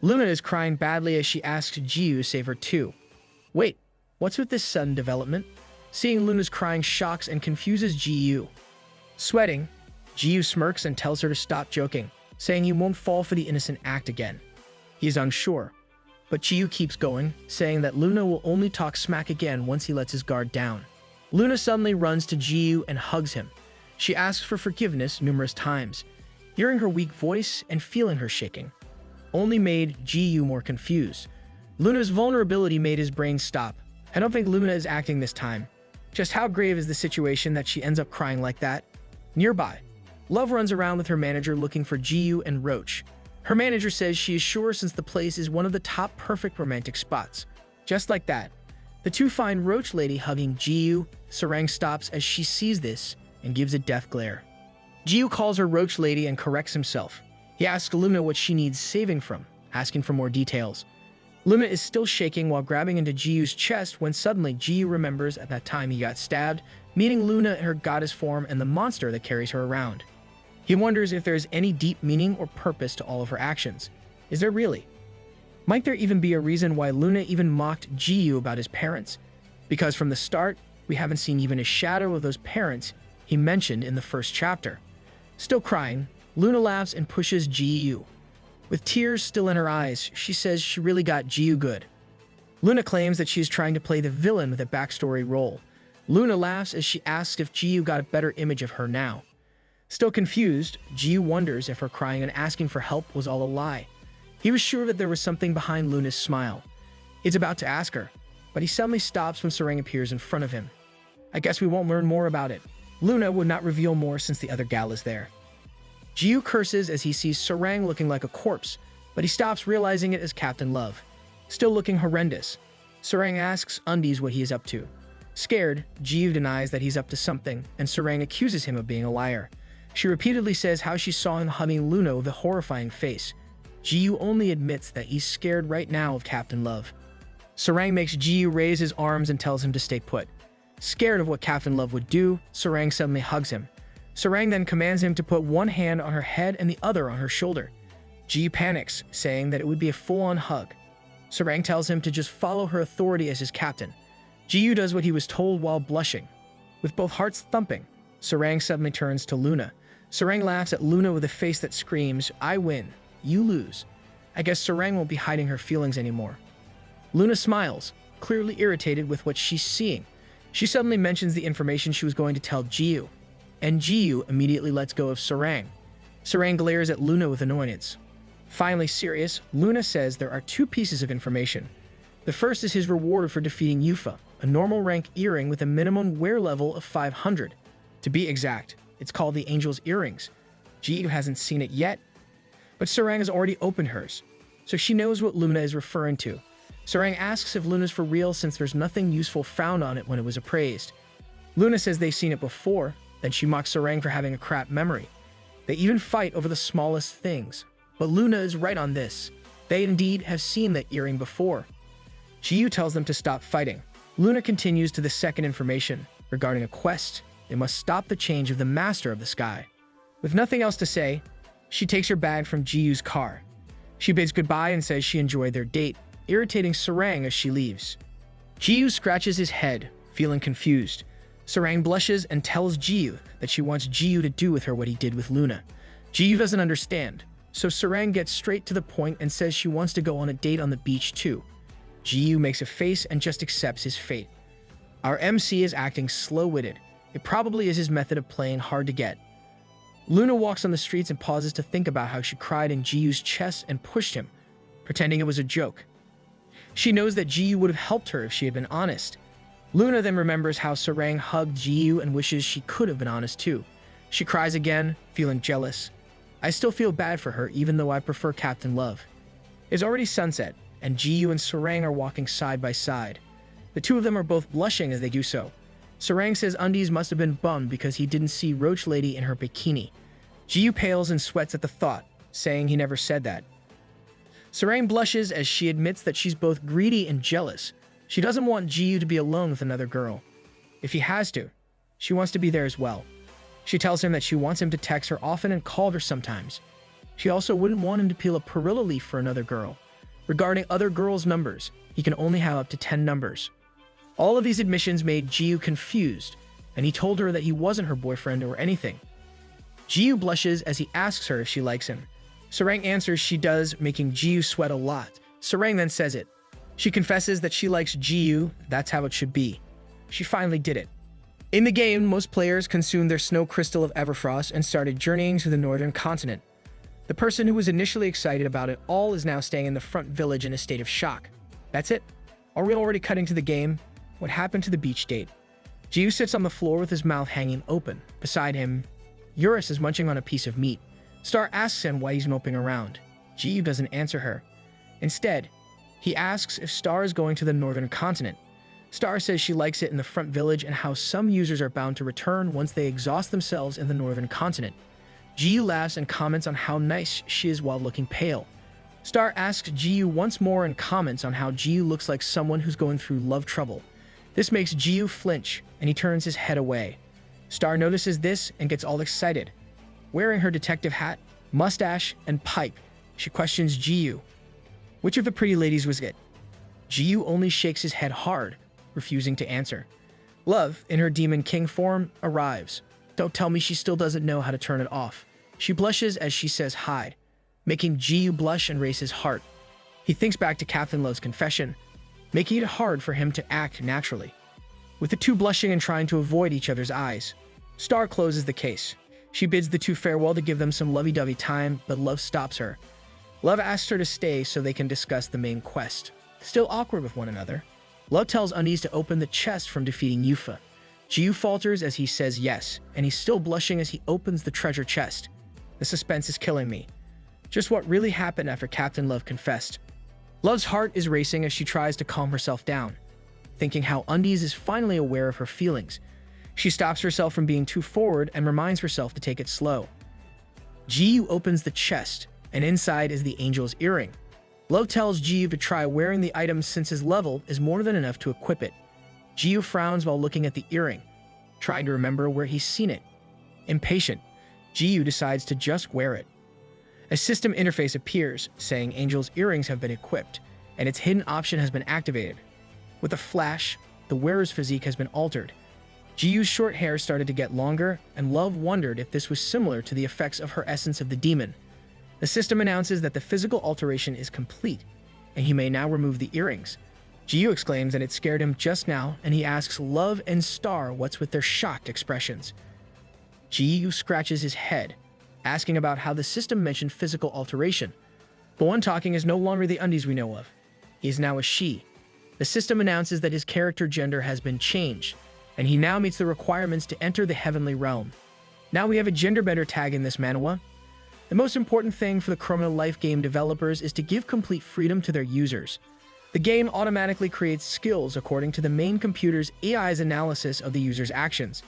Luna is crying badly as she asks Jiyu to save her too. Wait, what's with this sudden development? Seeing Luna's crying shocks and confuses Jiyu. Sweating, Jiyu smirks and tells her to stop joking, saying he won't fall for the innocent act again. He is unsure, but Jiyu keeps going, saying that Luna will only talk smack again once he lets his guard down. Luna suddenly runs to Jiyu and hugs him. She asks for forgiveness numerous times. Hearing her weak voice and feeling her shaking only made Jiyu more confused. Luna's vulnerability made his brain stop. I don't think Luna is acting this time. Just how grave is the situation that she ends up crying like that? Nearby, Love runs around with her manager looking for Jiyu and Roach. Her manager says she is sure since the place is one of the top perfect romantic spots. Just like that, the two find Roach Lady hugging Jiyu. Sarang stops as she sees this and gives a death glare. Jiyu calls her Roach Lady and corrects himself. He asks Luna what she needs saving from, asking for more details. Luna is still shaking while grabbing into Jiyu's chest when suddenly Jiyu remembers at that time he got stabbed, meeting Luna in her goddess form and the monster that carries her around. He wonders if there is any deep meaning or purpose to all of her actions. Is there really? Might there even be a reason why Luna even mocked Jiyu about his parents? Because from the start, we haven't seen even a shadow of those parents he mentioned in the first chapter. Still crying, Luna laughs and pushes Jiyu. With tears still in her eyes, she says she really got Jiyu good. Luna claims that she is trying to play the villain with a backstory role. Luna laughs as she asks if Jiyu got a better image of her now. Still confused, Jiyu wonders if her crying and asking for help was all a lie. He was sure that there was something behind Luna's smile. He's about to ask her, but he suddenly stops when Sarang appears in front of him. I guess we won't learn more about it. Luna would not reveal more since the other gal is there. Jiyu curses as he sees Sarang looking like a corpse, but he stops realizing it as Captain Love. Still looking horrendous, Sarang asks Undies what he is up to. Scared, Jiyu denies that he's up to something, and Sarang accuses him of being a liar. She repeatedly says how she saw him hugging Luna with a horrifying face. Jiyu only admits that he's scared right now of Captain Love. Sarang makes Jiyu raise his arms and tells him to stay put. Scared of what Captain Love would do, Sarang suddenly hugs him. Sarang then commands him to put one hand on her head and the other on her shoulder. Jiyu panics, saying that it would be a full-on hug. Sarang tells him to just follow her authority as his captain. Jiyu does what he was told while blushing. With both hearts thumping, Sarang suddenly turns to Luna. Sarang laughs at Luna with a face that screams, "I win, you lose." I guess Sarang won't be hiding her feelings anymore. Luna smiles, clearly irritated with what she's seeing. She suddenly mentions the information she was going to tell Jiyu, and Jiyu immediately lets go of Sarang. Sarang glares at Luna with annoyance. Finally serious, Luna says there are two pieces of information. The first is his reward for defeating Yufa, a normal rank earring with a minimum wear level of 500. To be exact, it's called the Angel's Earrings. Jiyu hasn't seen it yet, but Sarang has already opened hers, so she knows what Luna is referring to. Sarang asks if Luna's for real since there's nothing useful found on it when it was appraised. Luna says they've seen it before, then she mocks Sarang for having a crap memory. They even fight over the smallest things. But Luna is right on this. They indeed have seen that earring before. Jiyu tells them to stop fighting. Luna continues to the second information regarding a quest. They must stop the change of the master of the sky. With nothing else to say, she takes her bag from Jiyu's car. She bids goodbye and says she enjoyed their date, irritating Sarang as she leaves. Jiyu scratches his head, feeling confused. Sarang blushes and tells Jiyu that she wants Jiyu to do with her what he did with Luna. Jiyu doesn't understand, so Sarang gets straight to the point and says she wants to go on a date on the beach too. Jiyu makes a face and just accepts his fate. Our MC is acting slow-witted. It probably is his method of playing hard to get. Luna walks on the streets and pauses to think about how she cried in Jiyu's chest and pushed him, pretending it was a joke. She knows that Jiyu would have helped her if she had been honest. Luna then remembers how Sarang hugged Jiyu and wishes she could have been honest too. She cries again, feeling jealous. I still feel bad for her even though I prefer Captain Love. It's already sunset, and Jiyu and Sarang are walking side by side. The two of them are both blushing as they do so. Sarang says Undies must have been bummed because he didn't see Roach Lady in her bikini. Jiyu pales and sweats at the thought, saying he never said that. Sarang blushes as she admits that she's both greedy and jealous. She doesn't want Jiyu to be alone with another girl. If he has to, she wants to be there as well. She tells him that she wants him to text her often and call her sometimes. She also wouldn't want him to peel a perilla leaf for another girl. Regarding other girls' numbers, he can only have up to 10 numbers. All of these admissions made Jiyu confused, and he told her that he wasn't her boyfriend or anything. Jiyu blushes as he asks her if she likes him. Sarang answers she does, making Jiyu sweat a lot. Sarang then says it. She confesses that she likes Jiyu, that's how it should be. She finally did it. In the game, most players consumed their snow crystal of Everfrost and started journeying to the northern continent. The person who was initially excited about it all is now staying in the front village in a state of shock. That's it? Are we already cutting to the game? What happened to the beach date? Jiyu sits on the floor with his mouth hanging open. Beside him, Eurus is munching on a piece of meat. Star asks him why he's moping around. Jiyu doesn't answer her. Instead, he asks if Star is going to the northern continent. Star says she likes it in the front village and how some users are bound to return once they exhaust themselves in the northern continent. Jiyu laughs and comments on how nice she is while looking pale. Star asks Jiyu once more and comments on how Jiyu looks like someone who's going through love trouble. This makes Jiyu flinch, and he turns his head away. Star notices this and gets all excited. Wearing her detective hat, mustache, and pipe, she questions Jiyu. Which of the pretty ladies was it? Jiyu only shakes his head hard, refusing to answer. Love, in her Demon King form, arrives. Don't tell me she still doesn't know how to turn it off. She blushes as she says hide, making Jiyu blush and race his heart. He thinks back to Captain Love's confession, making it hard for him to act naturally. With the two blushing and trying to avoid each other's eyes, Star closes the case. She bids the two farewell to give them some lovey-dovey time, but Love stops her. Love asks her to stay so they can discuss the main quest. Still awkward with one another, Love tells Undies to open the chest from defeating Yufa. Jiyu falters as he says yes, and he's still blushing as he opens the treasure chest. The suspense is killing me. Just what really happened after Captain Love confessed. Love's heart is racing as she tries to calm herself down, thinking how Undies is finally aware of her feelings. She stops herself from being too forward and reminds herself to take it slow. Jiyu opens the chest, and inside is the angel's earring. Love tells Jiyu to try wearing the item since his level is more than enough to equip it. Jiyu frowns while looking at the earring, trying to remember where he's seen it. Impatient, Jiyu decides to just wear it. A system interface appears, saying Angel's earrings have been equipped, and its hidden option has been activated. With a flash, the wearer's physique has been altered. Jiyu's short hair started to get longer, and Love wondered if this was similar to the effects of her essence of the demon. The system announces that the physical alteration is complete, and he may now remove the earrings. Jiyu exclaims that it scared him just now, and he asks Love and Star what's with their shocked expressions. Jiyu scratches his head, asking about how the system mentioned physical alteration. The one talking is no longer the Undies we know of. He is now a she. The system announces that his character gender has been changed, and he now meets the requirements to enter the heavenly realm. Now we have a gender bender tag in this manhwa. The most important thing for the Chrono Life game developers is to give complete freedom to their users. The game automatically creates skills according to the main computer's AI's analysis of the user's actions.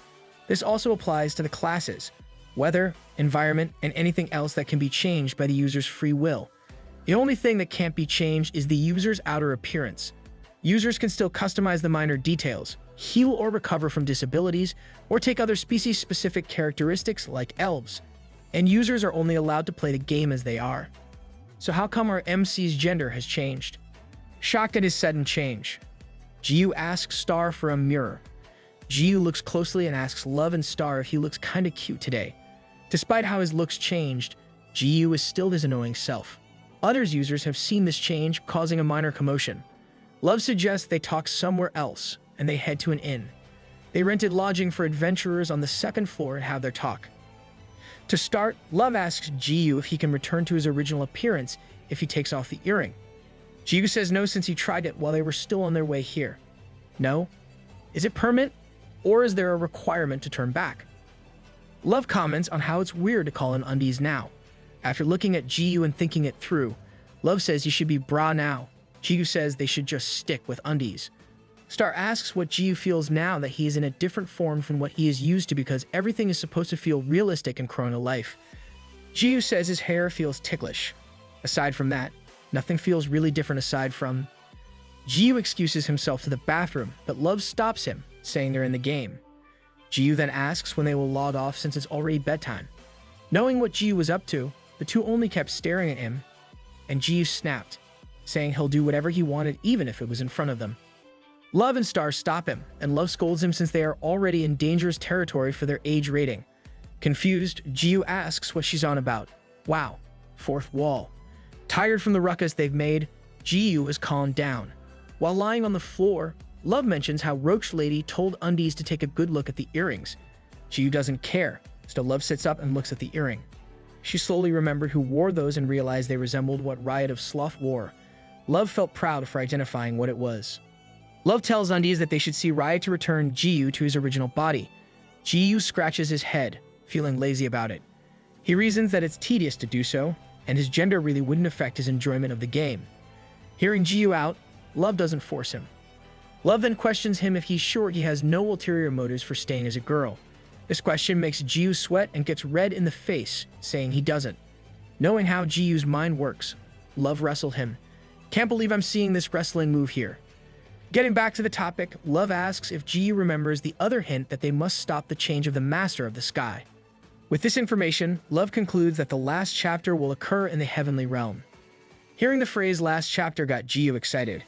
This also applies to the classes. weather, environment, and anything else that can be changed by the user's free will. The only thing that can't be changed is the user's outer appearance. Users can still customize the minor details, heal or recover from disabilities, or take other species-specific characteristics like elves, and users are only allowed to play the game as they are. So how come our MC's gender has changed? Shocked at his sudden change, Jiu asks Star for a mirror. Jiu looks closely and asks Love and Star if he looks kinda cute today. Despite how his looks changed, Jiu is still his annoying self. Others users have seen this change, causing a minor commotion. Love suggests they talk somewhere else, and they head to an inn. They rented lodging for adventurers on the second floor and have their talk. To start, Love asks Jiu if he can return to his original appearance if he takes off the earring. Jiu says no since he tried it while they were still on their way here. No? Is it permanent? Or is there a requirement to turn back? Love comments on how it's weird to call in undies now. After looking at Jiu and thinking it through, Love says he should be bra now. Jiu says they should just stick with undies. Star asks what Jiu feels now that he is in a different form from what he is used to because everything is supposed to feel realistic in Chrono life. Jiu says his hair feels ticklish. Aside from that, nothing feels really different aside from... Jiu excuses himself to the bathroom, but Love stops him, saying they're in the game. Jiu then asks when they will log off since it's already bedtime. Knowing what Jiu was up to, the two only kept staring at him, and Jiu snapped, saying he'll do whatever he wanted even if it was in front of them. Love and Star stop him, and Love scolds him since they are already in dangerous territory for their age rating. Confused, Jiu asks what she's on about. Wow, fourth wall. Tired from the ruckus they've made, Jiu is calmed down. While lying on the floor, Love mentions how Roach Lady told Undies to take a good look at the earrings. Jiu doesn't care, so Love sits up and looks at the earring. She slowly remembered who wore those and realized they resembled what Riot of Sloth wore. Love felt proud for identifying what it was. Love tells Undies that they should see Riot to return Jiu to his original body. Jiu scratches his head, feeling lazy about it. He reasons that it's tedious to do so, and his gender really wouldn't affect his enjoyment of the game. Hearing Jiu out, Love doesn't force him. Love then questions him if he's sure he has no ulterior motives for staying as a girl. This question makes Jiu sweat and gets red in the face, saying he doesn't. Knowing how Jiu's mind works, Love wrestled him. Can't believe I'm seeing this wrestling move here. Getting back to the topic, Love asks if Jiu remembers the other hint that they must stop the change of the Master of the Sky. With this information, Love concludes that the last chapter will occur in the Heavenly Realm. Hearing the phrase last chapter got Jiu excited.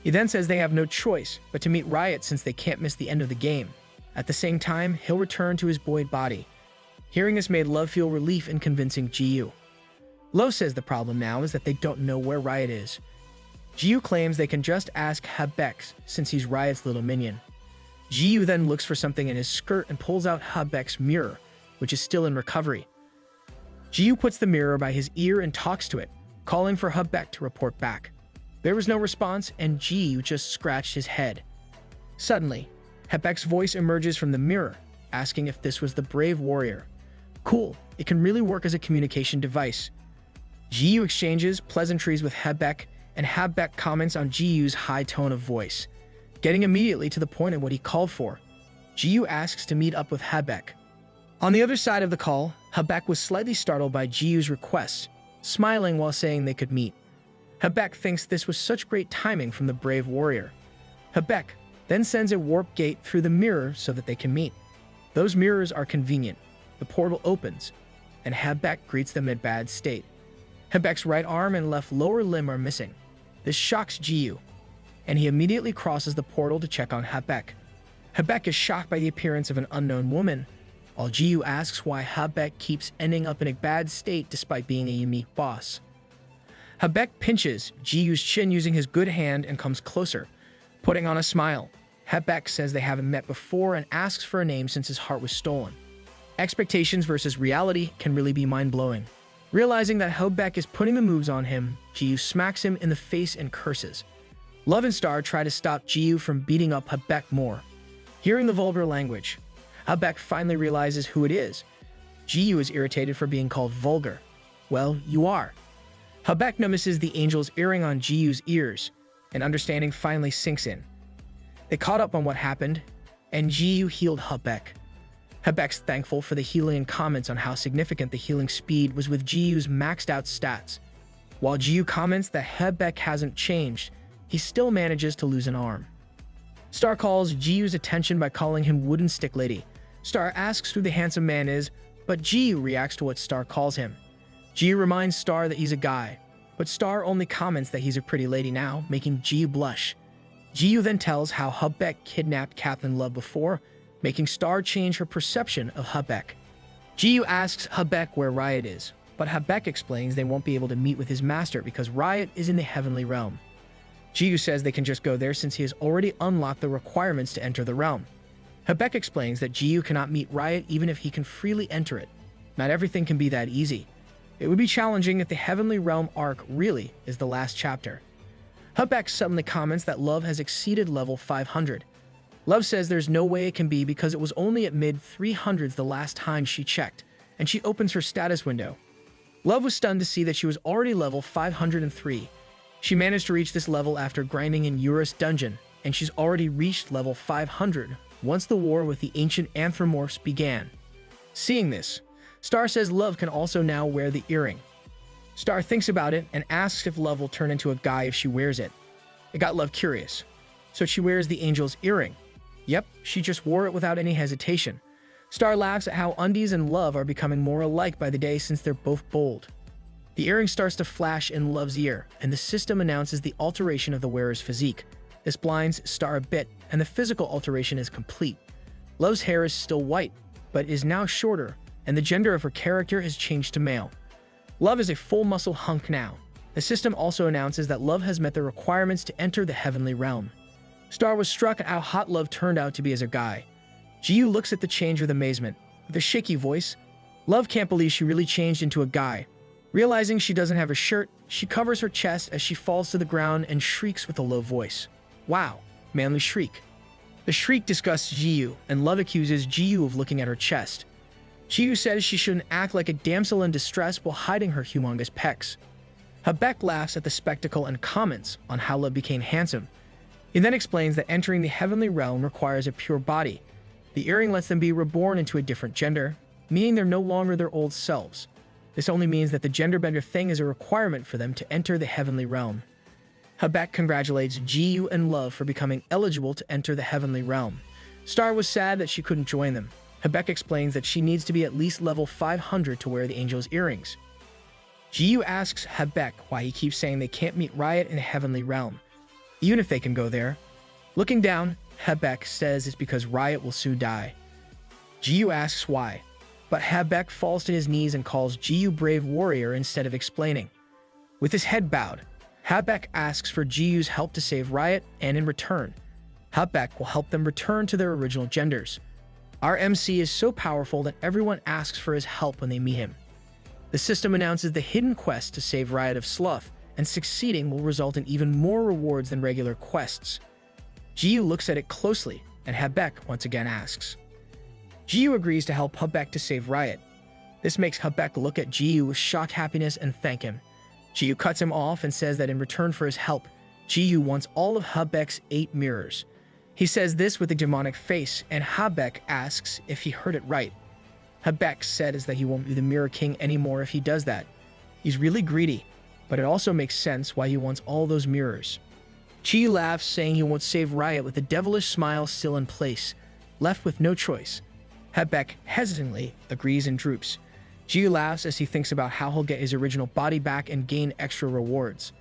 He then says they have no choice but to meet Riot since they can't miss the end of the game. At the same time, he'll return to his buoyed body. Hearing this made Love feel relief in convincing Jiu. Love says the problem now is that they don't know where Riot is. Jiu claims they can just ask Habex since he's Riot's little minion. Jiu then looks for something in his skirt and pulls out Habex's mirror, which is still in recovery. Jiu puts the mirror by his ear and talks to it, calling for Habex to report back. There was no response, and Jiu just scratched his head. Suddenly, Habex's voice emerges from the mirror, asking if this was the brave warrior. Cool, it can really work as a communication device. Jiu exchanges pleasantries with Habex, and Habex comments on Jiu's high tone of voice. Getting immediately to the point of what he called for, Jiu asks to meet up with Habex. On the other side of the call, Habex was slightly startled by Jiu's request, smiling while saying they could meet. Habex thinks this was such great timing from the brave warrior. Habex then sends a warp gate through the mirror so that they can meet. Those mirrors are convenient. The portal opens, and Habex greets them in bad state. Habex's right arm and left lower limb are missing. This shocks Jiu, and he immediately crosses the portal to check on Habex. Habex is shocked by the appearance of an unknown woman, while Jiu asks why Habex keeps ending up in a bad state despite being a unique boss. Habex pinches Jiu's chin using his good hand and comes closer, putting on a smile. Habex says they haven't met before and asks for a name since his heart was stolen. Expectations versus reality can really be mind-blowing. Realizing that Habex is putting the moves on him, Jiu smacks him in the face and curses. Love and Star try to stop Jiu from beating up Habex more. Hearing the vulgar language, Habex finally realizes who it is. Jiu is irritated for being called vulgar. Well, you are. Habex notices the angel's earring on Jiu's ears, and understanding finally sinks in. They caught up on what happened, and Jiu healed Habex. Hebek's thankful for the healing and comments on how significant the healing speed was with Jiyu's maxed out stats. While Jiyu comments that Hebek hasn't changed, he still manages to lose an arm. Star calls Jiyu's attention by calling him Wooden Stick Lady. Star asks who the handsome man is, but Jiyu reacts to what Star calls him. Jiyu reminds Star that he's a guy, but Star only comments that he's a pretty lady now, making Jiyu blush. Jiyu then tells how Hebek kidnapped Captain Love before, making Star change her perception of Hebek. Jiyu asks Hebek where Riot is, but Hebek explains they won't be able to meet with his master because Riot is in the heavenly realm. Jiyu says they can just go there since he has already unlocked the requirements to enter the realm. Hebek explains that Jiyu cannot meet Riot even if he can freely enter it. Not everything can be that easy. It would be challenging if the Heavenly Realm arc really is the last chapter. Hebek suddenly comments that Love has exceeded level 500. Love says there's no way it can be because it was only at mid-300s the last time she checked, and she opens her status window. Love was stunned to see that she was already level 503. She managed to reach this level after grinding in Eurus Dungeon, and she's already reached level 500 once the war with the ancient anthropomorphs began. Seeing this, Star says Love can also now wear the earring. Star thinks about it and asks if Love will turn into a guy if she wears it. It got Love curious, so she wears the angel's earring. Yep, she just wore it without any hesitation. Star laughs at how Undies and Love are becoming more alike by the day since they're both bold. The earring starts to flash in Love's ear, and the system announces the alteration of the wearer's physique. This blinds Star a bit, and the physical alteration is complete. Love's hair is still white, but is now shorter, and the gender of her character has changed to male. Love is a full muscle hunk now. The system also announces that Love has met the requirements to enter the heavenly realm. Star was struck at how hot Love turned out to be as a guy. Jiyu looks at the change with amazement. With a shaky voice, Love can't believe she really changed into a guy. Realizing she doesn't have a shirt, she covers her chest as she falls to the ground and shrieks with a low voice. Wow, manly shriek. The shriek disgusts Jiyu, and Love accuses Jiyu of looking at her chest. Jiyu says she shouldn't act like a damsel in distress while hiding her humongous pecs. Hebek laughs at the spectacle and comments on how Love became handsome. He then explains that entering the heavenly realm requires a pure body. The earring lets them be reborn into a different gender, meaning they're no longer their old selves. This only means that the gender-bender thing is a requirement for them to enter the heavenly realm. Hebek congratulates Jiyu and Love for becoming eligible to enter the heavenly realm. Star was sad that she couldn't join them. Hebek explains that she needs to be at least level 500 to wear the angel's earrings. Jiyu asks Hebek why he keeps saying they can't meet Riot in the heavenly realm, even if they can go there. Looking down, Hebek says it's because Riot will soon die. Jiyu asks why, but Hebek falls to his knees and calls Jiyu brave warrior instead of explaining. With his head bowed, Hebek asks for Jiyu's help to save Riot, and in return, Hebek will help them return to their original genders. Our MC is so powerful that everyone asks for his help when they meet him. The system announces the hidden quest to save Riot of Sloth, and succeeding will result in even more rewards than regular quests. Jiyu looks at it closely, and Hebek once again asks. Jiyu agrees to help Hebek to save Riot. This makes Hebek look at Jiyu with shocked happiness and thank him. Jiyu cuts him off and says that in return for his help, Jiyu wants all of Hebek's 8 mirrors. He says this with a demonic face, and Hebek asks if he heard it right. Hebek says that he won't be the Mirror King anymore if he does that. He's really greedy, but it also makes sense why he wants all those mirrors. Jiyu laughs, saying he won't save Riot with a devilish smile still in place, left with no choice. Hebek hesitantly agrees and droops. Jiyu laughs as he thinks about how he'll get his original body back and gain extra rewards.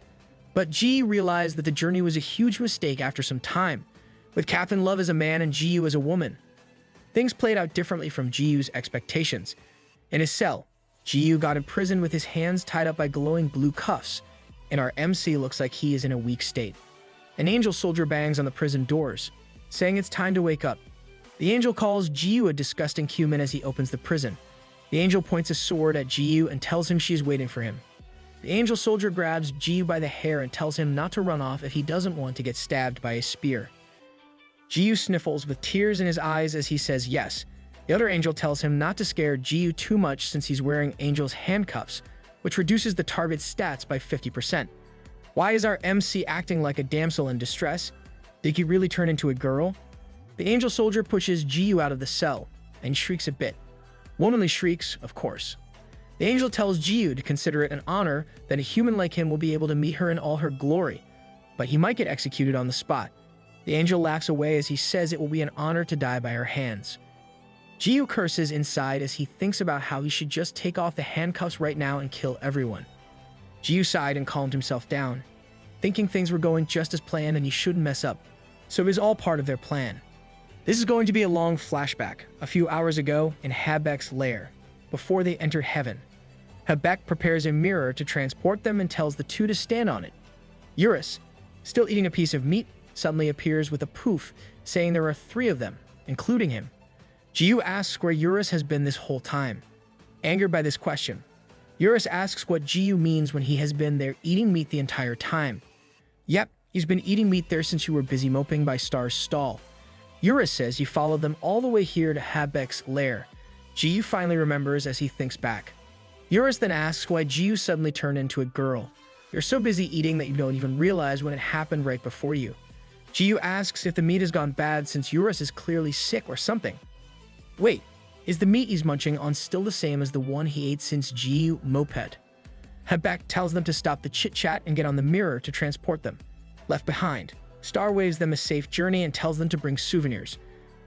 But Jiyu realized that the journey was a huge mistake after some time, with Captain Love as a man and Jiyu as a woman. Things played out differently from Jiyu's expectations. In his cell, Jiyu got imprisoned with his hands tied up by glowing blue cuffs, and our MC looks like he is in a weak state. An angel soldier bangs on the prison doors, saying it's time to wake up. The angel calls Jiyu a disgusting human as he opens the prison. The angel points a sword at Jiyu and tells him she is waiting for him. The angel soldier grabs Jiyu by the hair and tells him not to run off if he doesn't want to get stabbed by a spear. Jiyu sniffles with tears in his eyes as he says yes. The other angel tells him not to scare Jiyu too much since he's wearing angel's handcuffs, which reduces the target's stats by 50%. Why is our MC acting like a damsel in distress? Did he really turn into a girl? The angel soldier pushes Jiyu out of the cell. and shrieks a bit. Womanly shrieks, of course. The angel tells Jiyu to consider it an honor that a human like him will be able to meet her in all her glory, but he might get executed on the spot. The angel laughs away as he says it will be an honor to die by her hands. Jiyu curses inside as he thinks about how he should just take off the handcuffs right now and kill everyone. Jiyu sighed and calmed himself down, thinking things were going just as planned and he shouldn't mess up, so it was all part of their plan. This is going to be a long flashback, a few hours ago in Habek's lair, before they enter heaven. Habek prepares a mirror to transport them and tells the two to stand on it. Eurus, still eating a piece of meat, suddenly appears with a poof, saying there are 3 of them, including him. Jiyu asks where Eurus has been this whole time. Angered by this question, Eurus asks what Jiyu means when he has been there eating meat the entire time. Yep, he's been eating meat there since you were busy moping by Star's stall. Eurus says he followed them all the way here to Habek's lair. Jiyu finally remembers as he thinks back. Eurus then asks why Jiyu suddenly turned into a girl. You're so busy eating that you don't even realize when it happened right before you. Jiyu asks if the meat has gone bad since Eurus is clearly sick or something. Wait, is the meat he's munching on still the same as the one he ate since Jiyu moped? Habek tells them to stop the chit-chat and get on the mirror to transport them. Left behind, Star waves them a safe journey and tells them to bring souvenirs.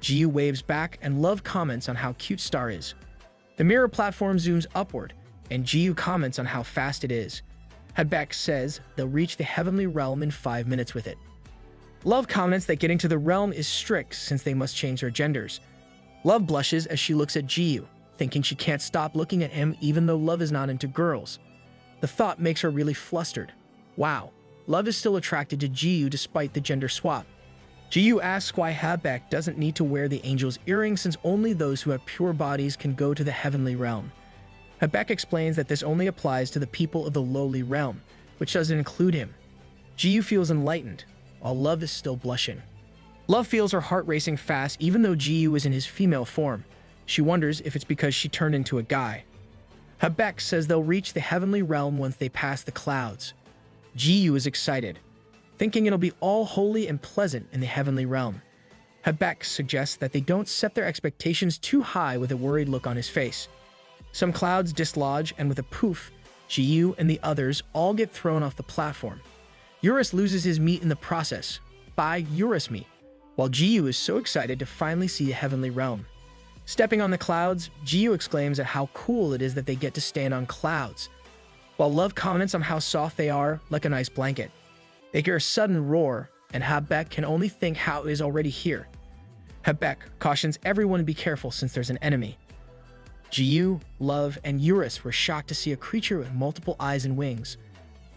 Jiyu waves back and Love comments on how cute Star is. The mirror platform zooms upward, and Jiyu comments on how fast it is. Habek says they'll reach the heavenly realm in 5 minutes with it. Love comments that getting to the realm is strict since they must change their genders. Love blushes as she looks at Jiyu, thinking she can't stop looking at him even though Love is not into girls. The thought makes her really flustered. Wow, Love is still attracted to Jiyu despite the gender swap. Jiyu asks why Habek doesn't need to wear the angel's earring since only those who have pure bodies can go to the heavenly realm. Habek explains that this only applies to the people of the lowly realm, which doesn't include him. Jiyu feels enlightened, while Love is still blushing. Love feels her heart racing fast even though Jiyu is in his female form. She wonders if it's because she turned into a guy. Habek says they'll reach the heavenly realm once they pass the clouds. Jiyu is excited, thinking it'll be all holy and pleasant in the heavenly realm. Habek suggests that they don't set their expectations too high with a worried look on his face. Some clouds dislodge and with a poof, Jiyu and the others all get thrown off the platform. Eurus loses his meat in the process. By Eurus meat. While Jiyu is so excited to finally see the heavenly realm. Stepping on the clouds, Jiyu exclaims at how cool it is that they get to stand on clouds, while Love comments on how soft they are, like a nice blanket. They hear a sudden roar, and Habek can only think how it is already here. Habek cautions everyone to be careful since there's an enemy. Jiyu, Love, and Eurus were shocked to see a creature with multiple eyes and wings.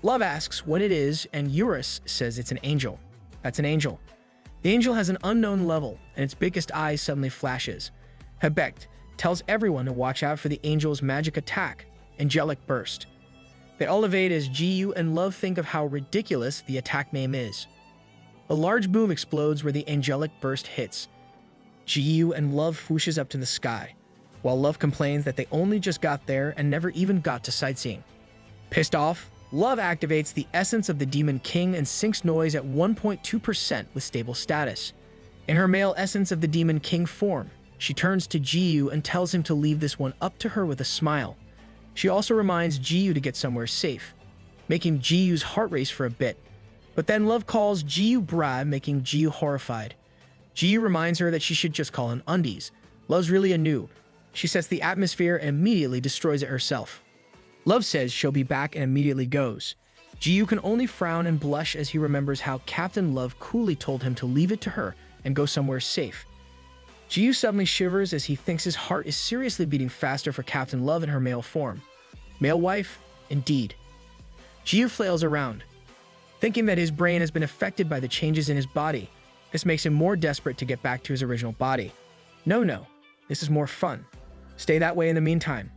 Love asks what it is, and Eurus says it's an angel. That's an angel. The angel has an unknown level, and its biggest eye suddenly flashes. Habek tells everyone to watch out for the angel's magic attack, Angelic Burst. They all evade as Jiyu and Love think of how ridiculous the attack name is. A large boom explodes where the Angelic Burst hits. Jiyu and Love whooshes up to the sky, while Love complains that they only just got there and never even got to sightseeing. Pissed off, Love activates the essence of the Demon King and sinks noise at 1.2% with stable status. In her male essence of the Demon King form, she turns to Jiyu and tells him to leave this one up to her with a smile. She also reminds Jiyu to get somewhere safe, making Jiyu's heart race for a bit. But then Love calls Jiyu Bra, making Jiyu horrified. Jiyu reminds her that she should just call him Undies. Love's really a noob. She sets the atmosphere and immediately destroys it herself. Love says she'll be back and immediately goes. Jiyu can only frown and blush as he remembers how Captain Love coolly told him to leave it to her and go somewhere safe. Jiyu suddenly shivers as he thinks his heart is seriously beating faster for Captain Love in her male form. Male wife? Indeed. Jiyu flails around, thinking that his brain has been affected by the changes in his body. This makes him more desperate to get back to his original body. No, this is more fun. Stay that way in the meantime.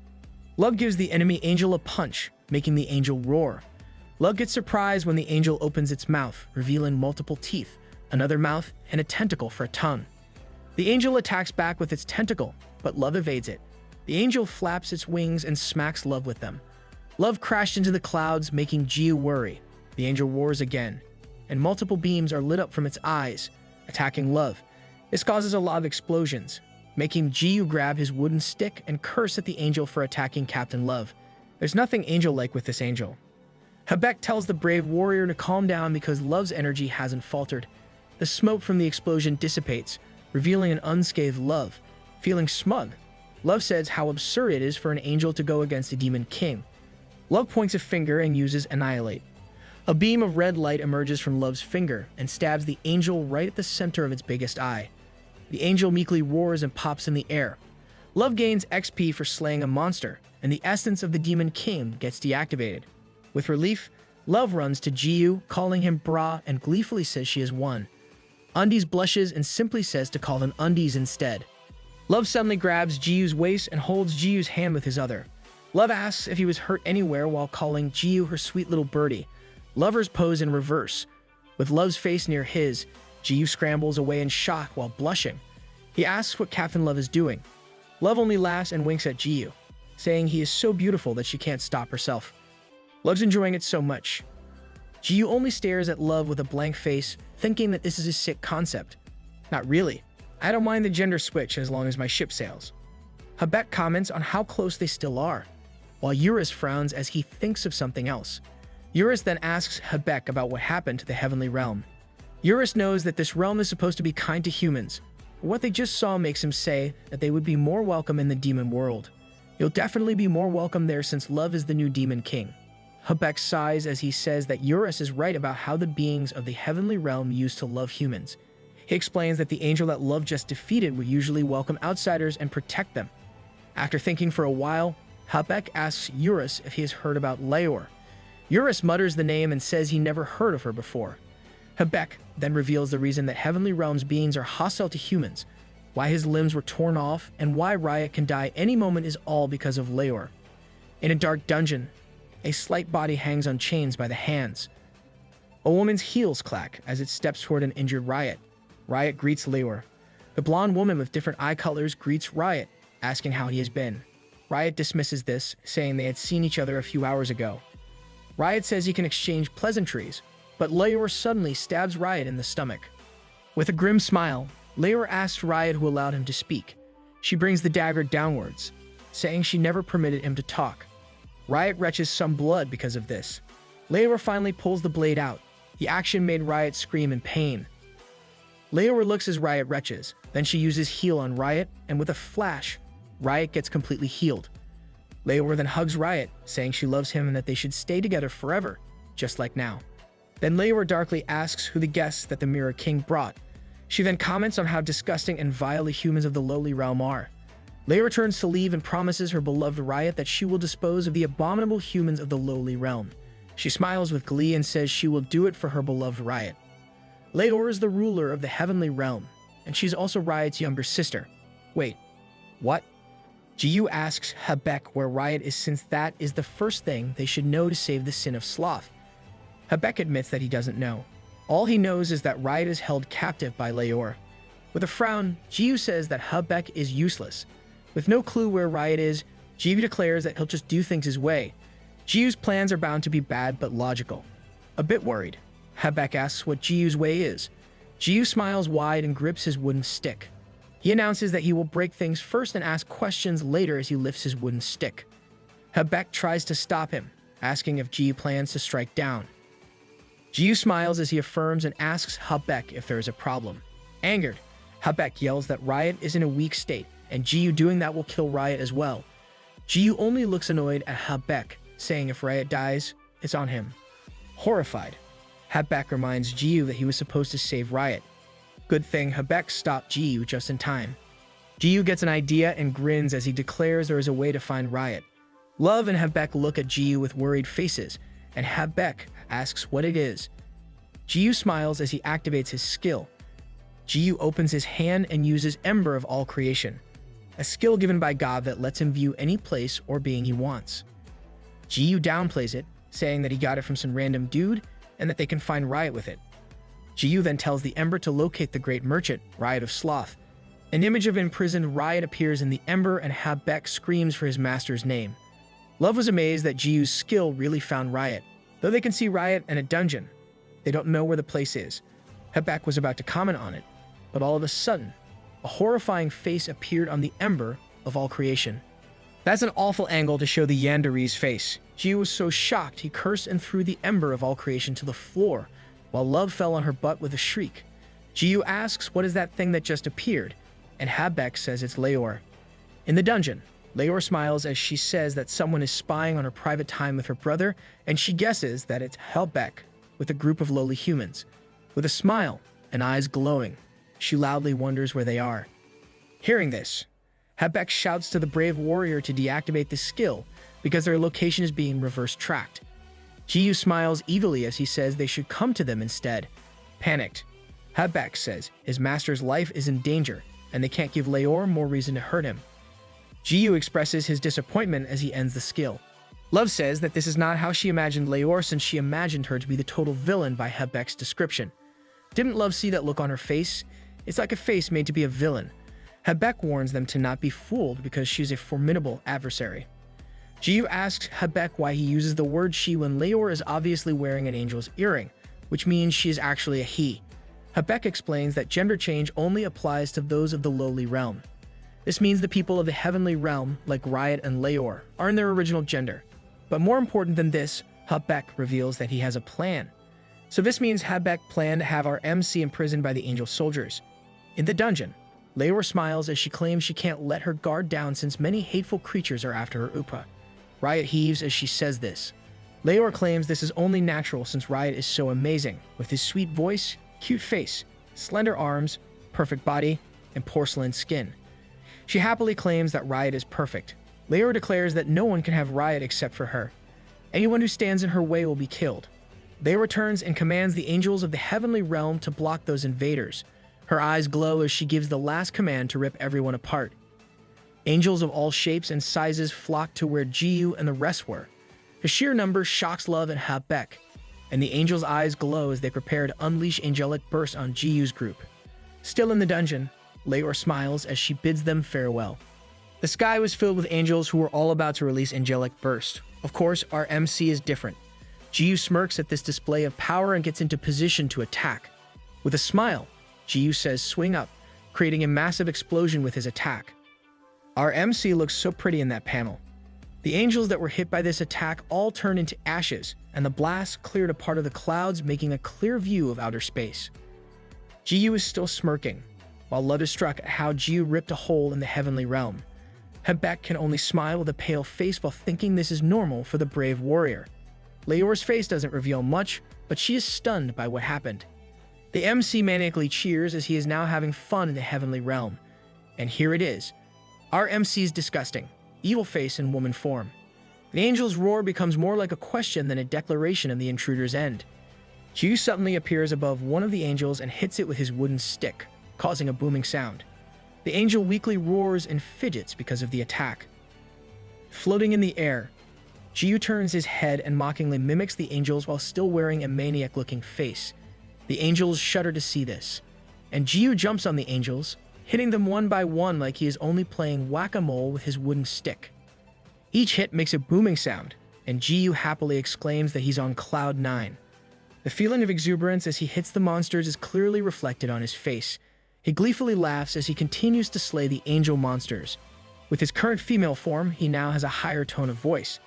Love gives the enemy angel a punch, making the angel roar. Love gets surprised when the angel opens its mouth, revealing multiple teeth, another mouth, and a tentacle for a tongue. The angel attacks back with its tentacle, but Love evades it. The angel flaps its wings and smacks Love with them. Love crashed into the clouds, making Jiyu worry. The angel roars again, and multiple beams are lit up from its eyes, attacking Love. This causes a lot of explosions, making Ji-yu grab his wooden stick and curse at the angel for attacking Captain Love. There's nothing angel-like with this angel. Habek tells the brave warrior to calm down because Love's energy hasn't faltered. The smoke from the explosion dissipates, revealing an unscathed Love. Feeling smug, Love says how absurd it is for an angel to go against a demon king. Love points a finger and uses Annihilate. A beam of red light emerges from Love's finger and stabs the angel right at the center of its biggest eye. The angel meekly roars and pops in the air. Love gains XP for slaying a monster, and the essence of the demon king gets deactivated. With relief, Love runs to Ji-yu, calling him Bra, and gleefully says she has won. Undies blushes and simply says to call them Undies instead. Love suddenly grabs Ji-yu's waist and holds Ji-yu's hand with his other. Love asks if he was hurt anywhere while calling Ji-yu her sweet little birdie. Lovers pose in reverse. With Love's face near his, Ji-yu scrambles away in shock while blushing. He asks what Captain Love is doing. Love only laughs and winks at Ji-yu, saying he is so beautiful that she can't stop herself. Love's enjoying it so much. Ji-yu only stares at Love with a blank face, thinking that this is a sick concept. Not really. I don't mind the gender switch as long as my ship sails. Habek comments on how close they still are, while Eurus frowns as he thinks of something else. Eurus then asks Habek about what happened to the heavenly realm. Eurus knows that this realm is supposed to be kind to humans, but what they just saw makes him say that they would be more welcome in the demon world. You'll definitely be more welcome there since Love is the new demon king. Habek sighs as he says that Eurus is right about how the beings of the heavenly realm used to love humans. He explains that the angel that Love just defeated would usually welcome outsiders and protect them. After thinking for a while, Habek asks Eurus if he has heard about Leor. Eurus mutters the name and says he never heard of her before. Habek then reveals the reason that Heavenly Realm's beings are hostile to humans, why his limbs were torn off, and why Riot can die any moment is all because of Leor. In a dark dungeon, a slight body hangs on chains by the hands. A woman's heels clack as it steps toward an injured Riot. Riot greets Leor. The blonde woman with different eye colors greets Riot, asking how he has been. Riot dismisses this, saying they had seen each other a few hours ago. Riot says he can exchange pleasantries, but Leor suddenly stabs Riot in the stomach. With a grim smile, Leor asks Riot who allowed him to speak. She brings the dagger downwards, saying she never permitted him to talk. Riot retches some blood because of this. Leor finally pulls the blade out. The action made Riot scream in pain. Leor looks as Riot retches, then she uses heal on Riot, and with a flash, Riot gets completely healed. Leor then hugs Riot, saying she loves him and that they should stay together forever, just like now. Then Leor darkly asks who the guests that the Mirror King brought. She then comments on how disgusting and vile the humans of the lowly realm are. Leor turns to leave and promises her beloved Riot that she will dispose of the abominable humans of the lowly realm. She smiles with glee and says she will do it for her beloved Riot. Leor is the ruler of the heavenly realm, and she's also Riot's younger sister. Wait, what? Ji-yu asks Habek where Riot is since that is the first thing they should know to save the sin of sloth. Habek admits that he doesn't know. All he knows is that Riot is held captive by Leor. With a frown, Ji-yu says that Habek is useless. With no clue where Riot is, Ji-yu declares that he'll just do things his way. Ji-yu's plans are bound to be bad but logical. A bit worried, Habek asks what Ji-yu's way is. Ji-yu smiles wide and grips his wooden stick. He announces that he will break things first and ask questions later as he lifts his wooden stick. Habek tries to stop him, asking if Ji-yu plans to strike down. Ji-yu smiles as he affirms and asks Habek if there is a problem. Angered, Habek yells that Riot is in a weak state, and Ji-yu doing that will kill Riot as well. Ji-yu only looks annoyed at Habek, saying if Riot dies, it's on him. Horrified, Habek reminds Ji-yu that he was supposed to save Riot. Good thing Habek stopped Ji-yu just in time. Ji-yu gets an idea and grins as he declares there is a way to find Riot. Love and Habek look at Ji-yu with worried faces, and Habek asks what it is. Ji-yu smiles as he activates his skill. Ji-yu opens his hand and uses Ember of All Creation, a skill given by God that lets him view any place or being he wants. Ji-yu downplays it, saying that he got it from some random dude and that they can find Riot with it. Ji-yu then tells the Ember to locate the great merchant, Riot of Sloth. An image of imprisoned Riot appears in the Ember and Habek screams for his master's name. Love was amazed that Ji-yu's skill really found Riot. Though they can see Riot in a dungeon, they don't know where the place is. Habek was about to comment on it, but all of a sudden, A horrifying face appeared on the ember of all creation. That's an awful angle to show the yandere's face. Ji-yu was so shocked he cursed and threw the ember of all creation to the floor, while Love fell on her butt with a shriek. Ji-yu asks what is that thing that just appeared, and Habek says it's Leor. In the dungeon, Leor smiles as she says that someone is spying on her private time with her brother, and she guesses that it's Habek with a group of lowly humans. With a smile and eyes glowing, she loudly wonders where they are. Hearing this, Habek shouts to the brave warrior to deactivate the skill because their location is being reverse-tracked. Ji-yu smiles evilly as he says they should come to them instead. Panicked, Habek says his master's life is in danger and they can't give Leor more reason to hurt him. Ji-yu expresses his disappointment as he ends the skill. Love says that this is not how she imagined Leor since she imagined her to be the total villain by Habek's description. Didn't Love see that look on her face? It's like a face made to be a villain. Habek warns them to not be fooled because she's a formidable adversary. Ji-yu asks Habek why he uses the word she when Leor is obviously wearing an angel's earring, which means she is actually a he. Habek explains that gender change only applies to those of the lowly realm. This means the people of the heavenly realm, like Riot and Leor, are in their original gender. But more important than this, Habek reveals that he has a plan. So this means Habek planned to have our MC imprisoned by the angel soldiers. In the dungeon, Leor smiles as she claims she can't let her guard down since many hateful creatures are after her Upa. Riot heaves as she says this. Leor claims this is only natural since Riot is so amazing, with his sweet voice, cute face, slender arms, perfect body, and porcelain skin. She happily claims that Riot is perfect. Leor declares that no one can have Riot except for her. Anyone who stands in her way will be killed. Leor returns and commands the angels of the heavenly realm to block those invaders. Her eyes glow as she gives the last command to rip everyone apart. Angels of all shapes and sizes flock to where Ji-yu and the rest were. The sheer number shocks Love and Habek, and the angels' eyes glow as they prepare to unleash angelic bursts on Ji-yu's group. Still in the dungeon, Leor smiles as she bids them farewell. The sky was filled with angels who were all about to release angelic burst. Of course, our MC is different. Ji-yu smirks at this display of power and gets into position to attack. With a smile, Ji-yu says swing up, creating a massive explosion with his attack. Our MC looks so pretty in that panel. The angels that were hit by this attack all turned into ashes, and the blast cleared a part of the clouds, making a clear view of outer space. Ji-yu is still smirking, while Love is struck at how Ji-yu ripped a hole in the heavenly realm. Habek can only smile with a pale face while thinking this is normal for the brave warrior. Leor's face doesn't reveal much, but she is stunned by what happened. The MC maniacally cheers as he is now having fun in the heavenly realm. And here it is. Our MC is disgusting, evil face in woman form. The angel's roar becomes more like a question than a declaration of the intruder's end. Ji-yu suddenly appears above one of the angels and hits it with his wooden stick, causing a booming sound. The angel weakly roars and fidgets because of the attack. Floating in the air, Ji-yu turns his head and mockingly mimics the angels while still wearing a maniac-looking face. The angels shudder to see this, and Ji-yu jumps on the angels, hitting them one by one like he is only playing whack-a-mole with his wooden stick. Each hit makes a booming sound, and Ji-yu happily exclaims that he's on cloud 9. The feeling of exuberance as he hits the monsters is clearly reflected on his face. He gleefully laughs as he continues to slay the angel monsters. With his current female form, he now has a higher tone of voice.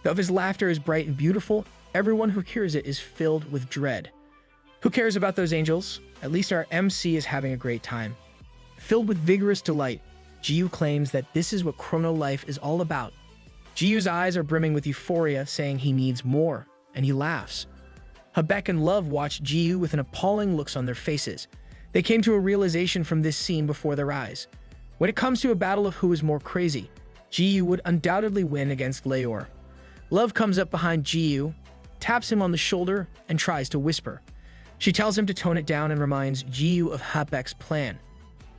Though his laughter is bright and beautiful, everyone who hears it is filled with dread. Who cares about those angels? At least our MC is having a great time. Filled with vigorous delight, Ji-yu claims that this is what chrono life is all about. Ji-yu's eyes are brimming with euphoria, saying he needs more, and he laughs. Habek and Love watch Ji-yu with an appalling looks on their faces. They came to a realization from this scene before their eyes. When it comes to a battle of who is more crazy, Ji-yu would undoubtedly win against Leor. Love comes up behind Ji-yu, taps him on the shoulder, and tries to whisper. She tells him to tone it down and reminds Ji-yu of Habek's plan.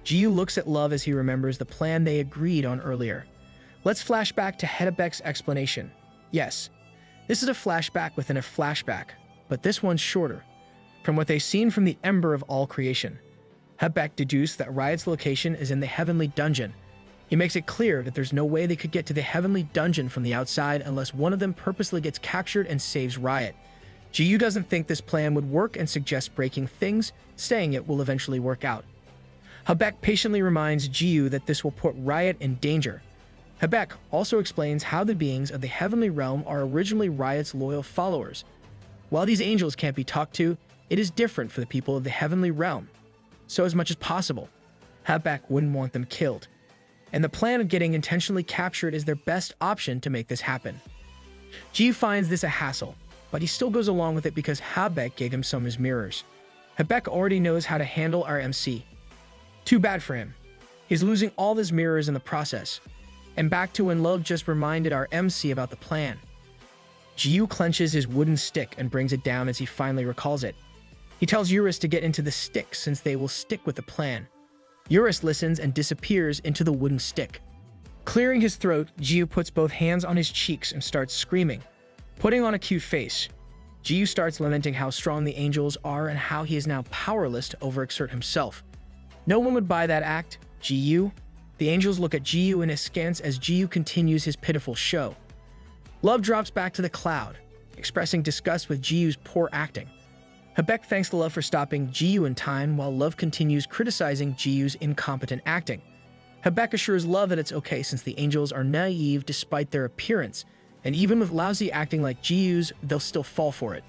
Ji-yu looks at Love as he remembers the plan they agreed on earlier. Let's flash back to Habek's explanation. Yes, this is a flashback within a flashback, but this one's shorter. From what they've seen from the ember of all creation, Habek deduced that Riot's location is in the heavenly dungeon. He makes it clear that there's no way they could get to the heavenly dungeon from the outside unless one of them purposely gets captured and saves Riot. Ji-yu doesn't think this plan would work and suggests breaking things, saying it will eventually work out. Habek patiently reminds Jiyu that this will put Riot in danger. Habek also explains how the beings of the heavenly realm are originally Riot's loyal followers. While these angels can't be talked to, it is different for the people of the heavenly realm. So as much as possible, Habek wouldn't want them killed, and the plan of getting intentionally captured is their best option to make this happen. Jiyu finds this a hassle, but he still goes along with it because Habek gave him some of his mirrors. Habek already knows how to handle our MC. Too bad for him. He's losing all his mirrors in the process. And back to when Love just reminded our MC about the plan. Jiyu clenches his wooden stick and brings it down as he finally recalls it. He tells Eurus to get into the stick since they will stick with the plan. Eurus listens and disappears into the wooden stick. Clearing his throat, Jiyu puts both hands on his cheeks and starts screaming. Putting on a cute face, Jiyu starts lamenting how strong the angels are and how he is now powerless to overexert himself. No one would buy that act, Jiyu. The angels look at Jiyu in askance as Jiyu continues his pitiful show. Love drops back to the cloud, expressing disgust with Jiyu's poor acting. Habek thanks Love for stopping Jiyu in time while Love continues criticizing Jiyu's incompetent acting. Habek assures Love that it's okay since the angels are naive despite their appearance, and even with lousy acting like Jiyu's, they'll still fall for it.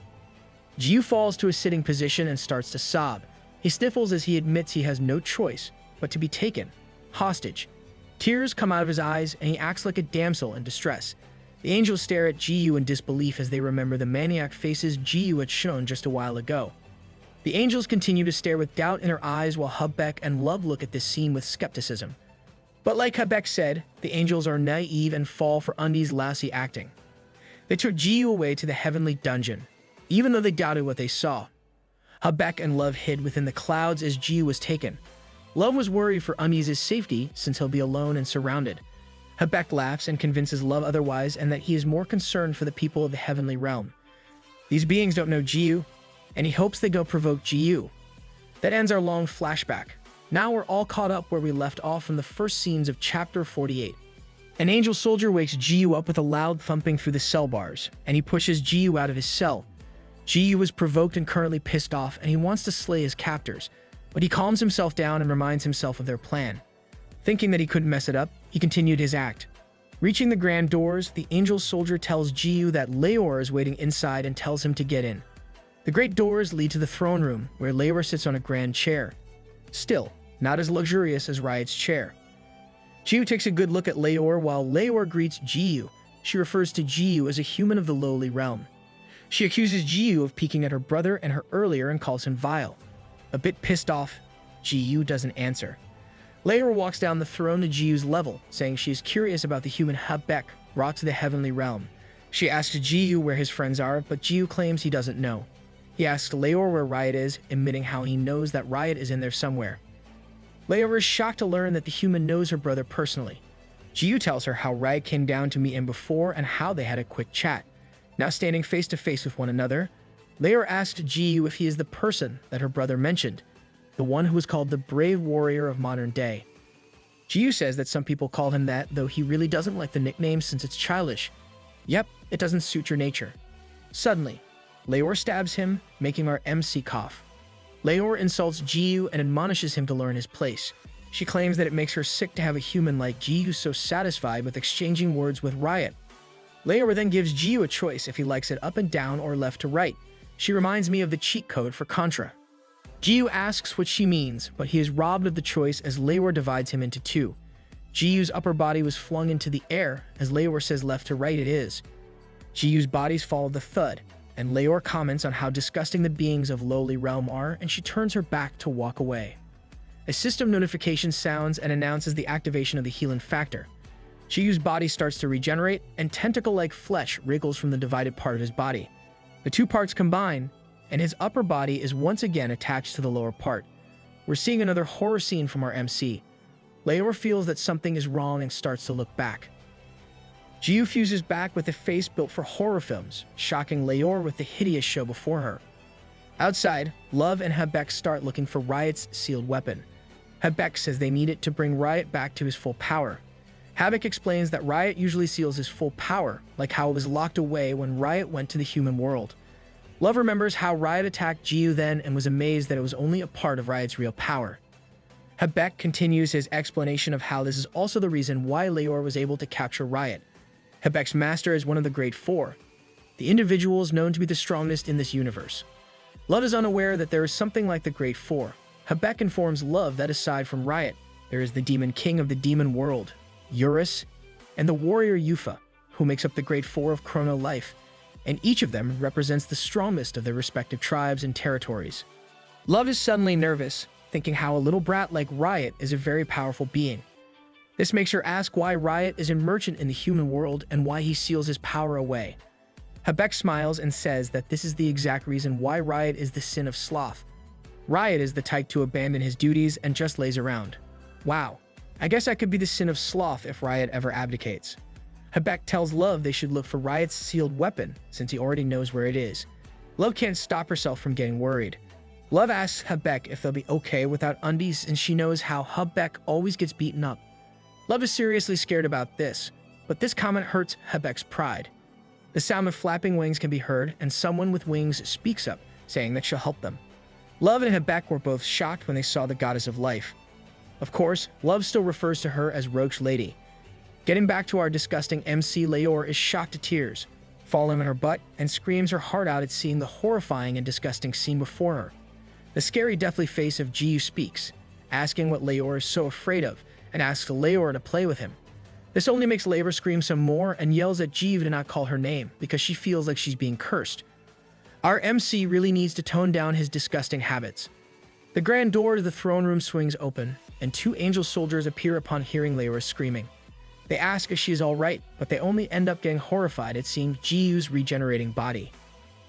Jiyu falls to a sitting position and starts to sob. He sniffles as he admits he has no choice but to be taken hostage. Tears come out of his eyes and he acts like a damsel in distress. The angels stare at Jiyu in disbelief as they remember the maniac faces Jiyu had shown just a while ago. The angels continue to stare with doubt in their eyes while Habek and Love look at this scene with skepticism. But like Habek said, the angels are naive and fall for Undi's lousy acting. They took Jiyu away to the heavenly dungeon, even though they doubted what they saw. Habek and Love hid within the clouds as Jiyu was taken. Love was worried for Undi's safety since he'll be alone and surrounded. Habek laughs and convinces Love otherwise and that he is more concerned for the people of the heavenly realm. These beings don't know Jiyu, and he hopes they go provoke Jiyu. That ends our long flashback. Now we're all caught up where we left off from the first scenes of Chapter 48. An angel soldier wakes Jiyu up with a loud thumping through the cell bars, and he pushes Jiyu out of his cell. Jiyu is provoked and currently pissed off, and he wants to slay his captors, but he calms himself down and reminds himself of their plan. Thinking that he couldn't mess it up, he continued his act. Reaching the grand doors, the angel soldier tells Jiyu that Leor is waiting inside and tells him to get in. The great doors lead to the throne room, where Leor sits on a grand chair. Still, not as luxurious as Riot's chair. Jiyu takes a good look at Leor while Leor greets Jiyu. She refers to Jiyu as a human of the lowly realm. She accuses Jiyu of peeking at her brother and her earlier and calls him vile. A bit pissed off, Jiyu doesn't answer. Leor walks down the throne to Jiyu's level, saying she is curious about the human Habek brought to the heavenly realm. She asks Jiyu where his friends are, but Jiyu claims he doesn't know. He asks Leor where Riot is, admitting how he knows that Riot is in there somewhere. Leor is shocked to learn that the human knows her brother personally. Jiyu tells her how Riot came down to meet him before and how they had a quick chat. Now standing face to face with one another, Leor asked Jiyu if he is the person that her brother mentioned, the one who was called the brave warrior of modern day. Jiyu says that some people call him that, though he really doesn't like the nickname since it's childish. Yep, it doesn't suit your nature. Suddenly, Leor stabs him, making our MC cough. Leor insults Jiyu and admonishes him to learn his place. She claims that it makes her sick to have a human like Jiyu so satisfied with exchanging words with Riot. Leor then gives Jiyu a choice if he likes it up and down or left to right. She reminds me of the cheat code for Contra. Jiyu asks what she means, but he is robbed of the choice as Leor divides him into two. Jiyu's upper body was flung into the air, as Leor says left to right it is. Jiyu's bodies follow the thud, and Leor comments on how disgusting the beings of lowly realm are, and she turns her back to walk away. A system notification sounds and announces the activation of the healing factor. Jiyu's body starts to regenerate, and tentacle-like flesh wriggles from the divided part of his body. The two parts combine, and his upper body is once again attached to the lower part. We're seeing another horror scene from our MC. Leor feels that something is wrong and starts to look back. Jiyu fuses back with a face built for horror films, shocking Leor with the hideous show before her. Outside, Love and Habek start looking for Riot's sealed weapon. Habek says they need it to bring Riot back to his full power. Habek explains that Riot usually seals his full power, like how it was locked away when Riot went to the human world. Love remembers how Riot attacked Jiyu then and was amazed that it was only a part of Riot's real power. Hebek continues his explanation of how this is also the reason why Leor was able to capture Riot. Hebek's master is one of the Great Four, the individuals known to be the strongest in this universe. Love is unaware that there is something like the Great Four. Hebek informs Love that aside from Riot, there is the Demon King of the Demon World, Eurus, and the warrior Yufa, who makes up the Great Four of Chrono Life, and each of them represents the strongest of their respective tribes and territories. Love is suddenly nervous, thinking how a little brat like Riot is a very powerful being. This makes her ask why Riot is a merchant in the human world and why he seals his power away. Hebek smiles and says that this is the exact reason why Riot is the sin of sloth. Riot is the type to abandon his duties and just lays around. Wow, I guess I could be the sin of sloth if Riot ever abdicates. Hebek tells Love they should look for Riot's sealed weapon, since he already knows where it is. Love can't stop herself from getting worried. Love asks Hebek if they'll be okay without undies, and she knows how Hebek always gets beaten up. Love is seriously scared about this, but this comment hurts Hebek's pride. The sound of flapping wings can be heard, and someone with wings speaks up, saying that she'll help them. Love and Hebek were both shocked when they saw the goddess of life. Of course, Love still refers to her as Roach Lady. Getting back to our disgusting MC, Leor is shocked to tears, falling on her butt, and screams her heart out at seeing the horrifying and disgusting scene before her. The scary, deathly face of Jiyu speaks, asking what Leor is so afraid of, and asks Leor to play with him. This only makes Leor scream some more and yells at Jiyu to not call her name, because she feels like she's being cursed. Our MC really needs to tone down his disgusting habits. The grand door to the throne room swings open, and two angel soldiers appear upon hearing Leor screaming. They ask if she is alright, but they only end up getting horrified at seeing Jiyu's regenerating body.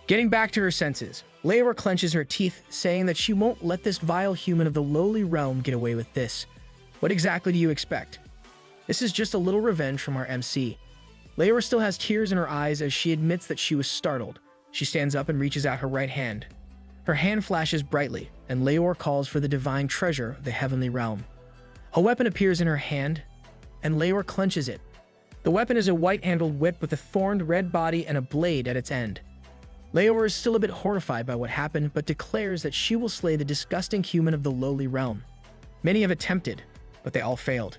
Getting back to her senses, Leor clenches her teeth, saying that she won't let this vile human of the lowly realm get away with this. What exactly do you expect? This is just a little revenge from our MC. Leor still has tears in her eyes as she admits that she was startled. She stands up and reaches out her right hand. Her hand flashes brightly, and Leor calls for the divine treasure of the heavenly realm. A weapon appears in her hand, and Leor clenches it. The weapon is a white-handled whip with a thorned red body and a blade at its end. Leor is still a bit horrified by what happened, but declares that she will slay the disgusting human of the lowly realm. Many have attempted, but they all failed.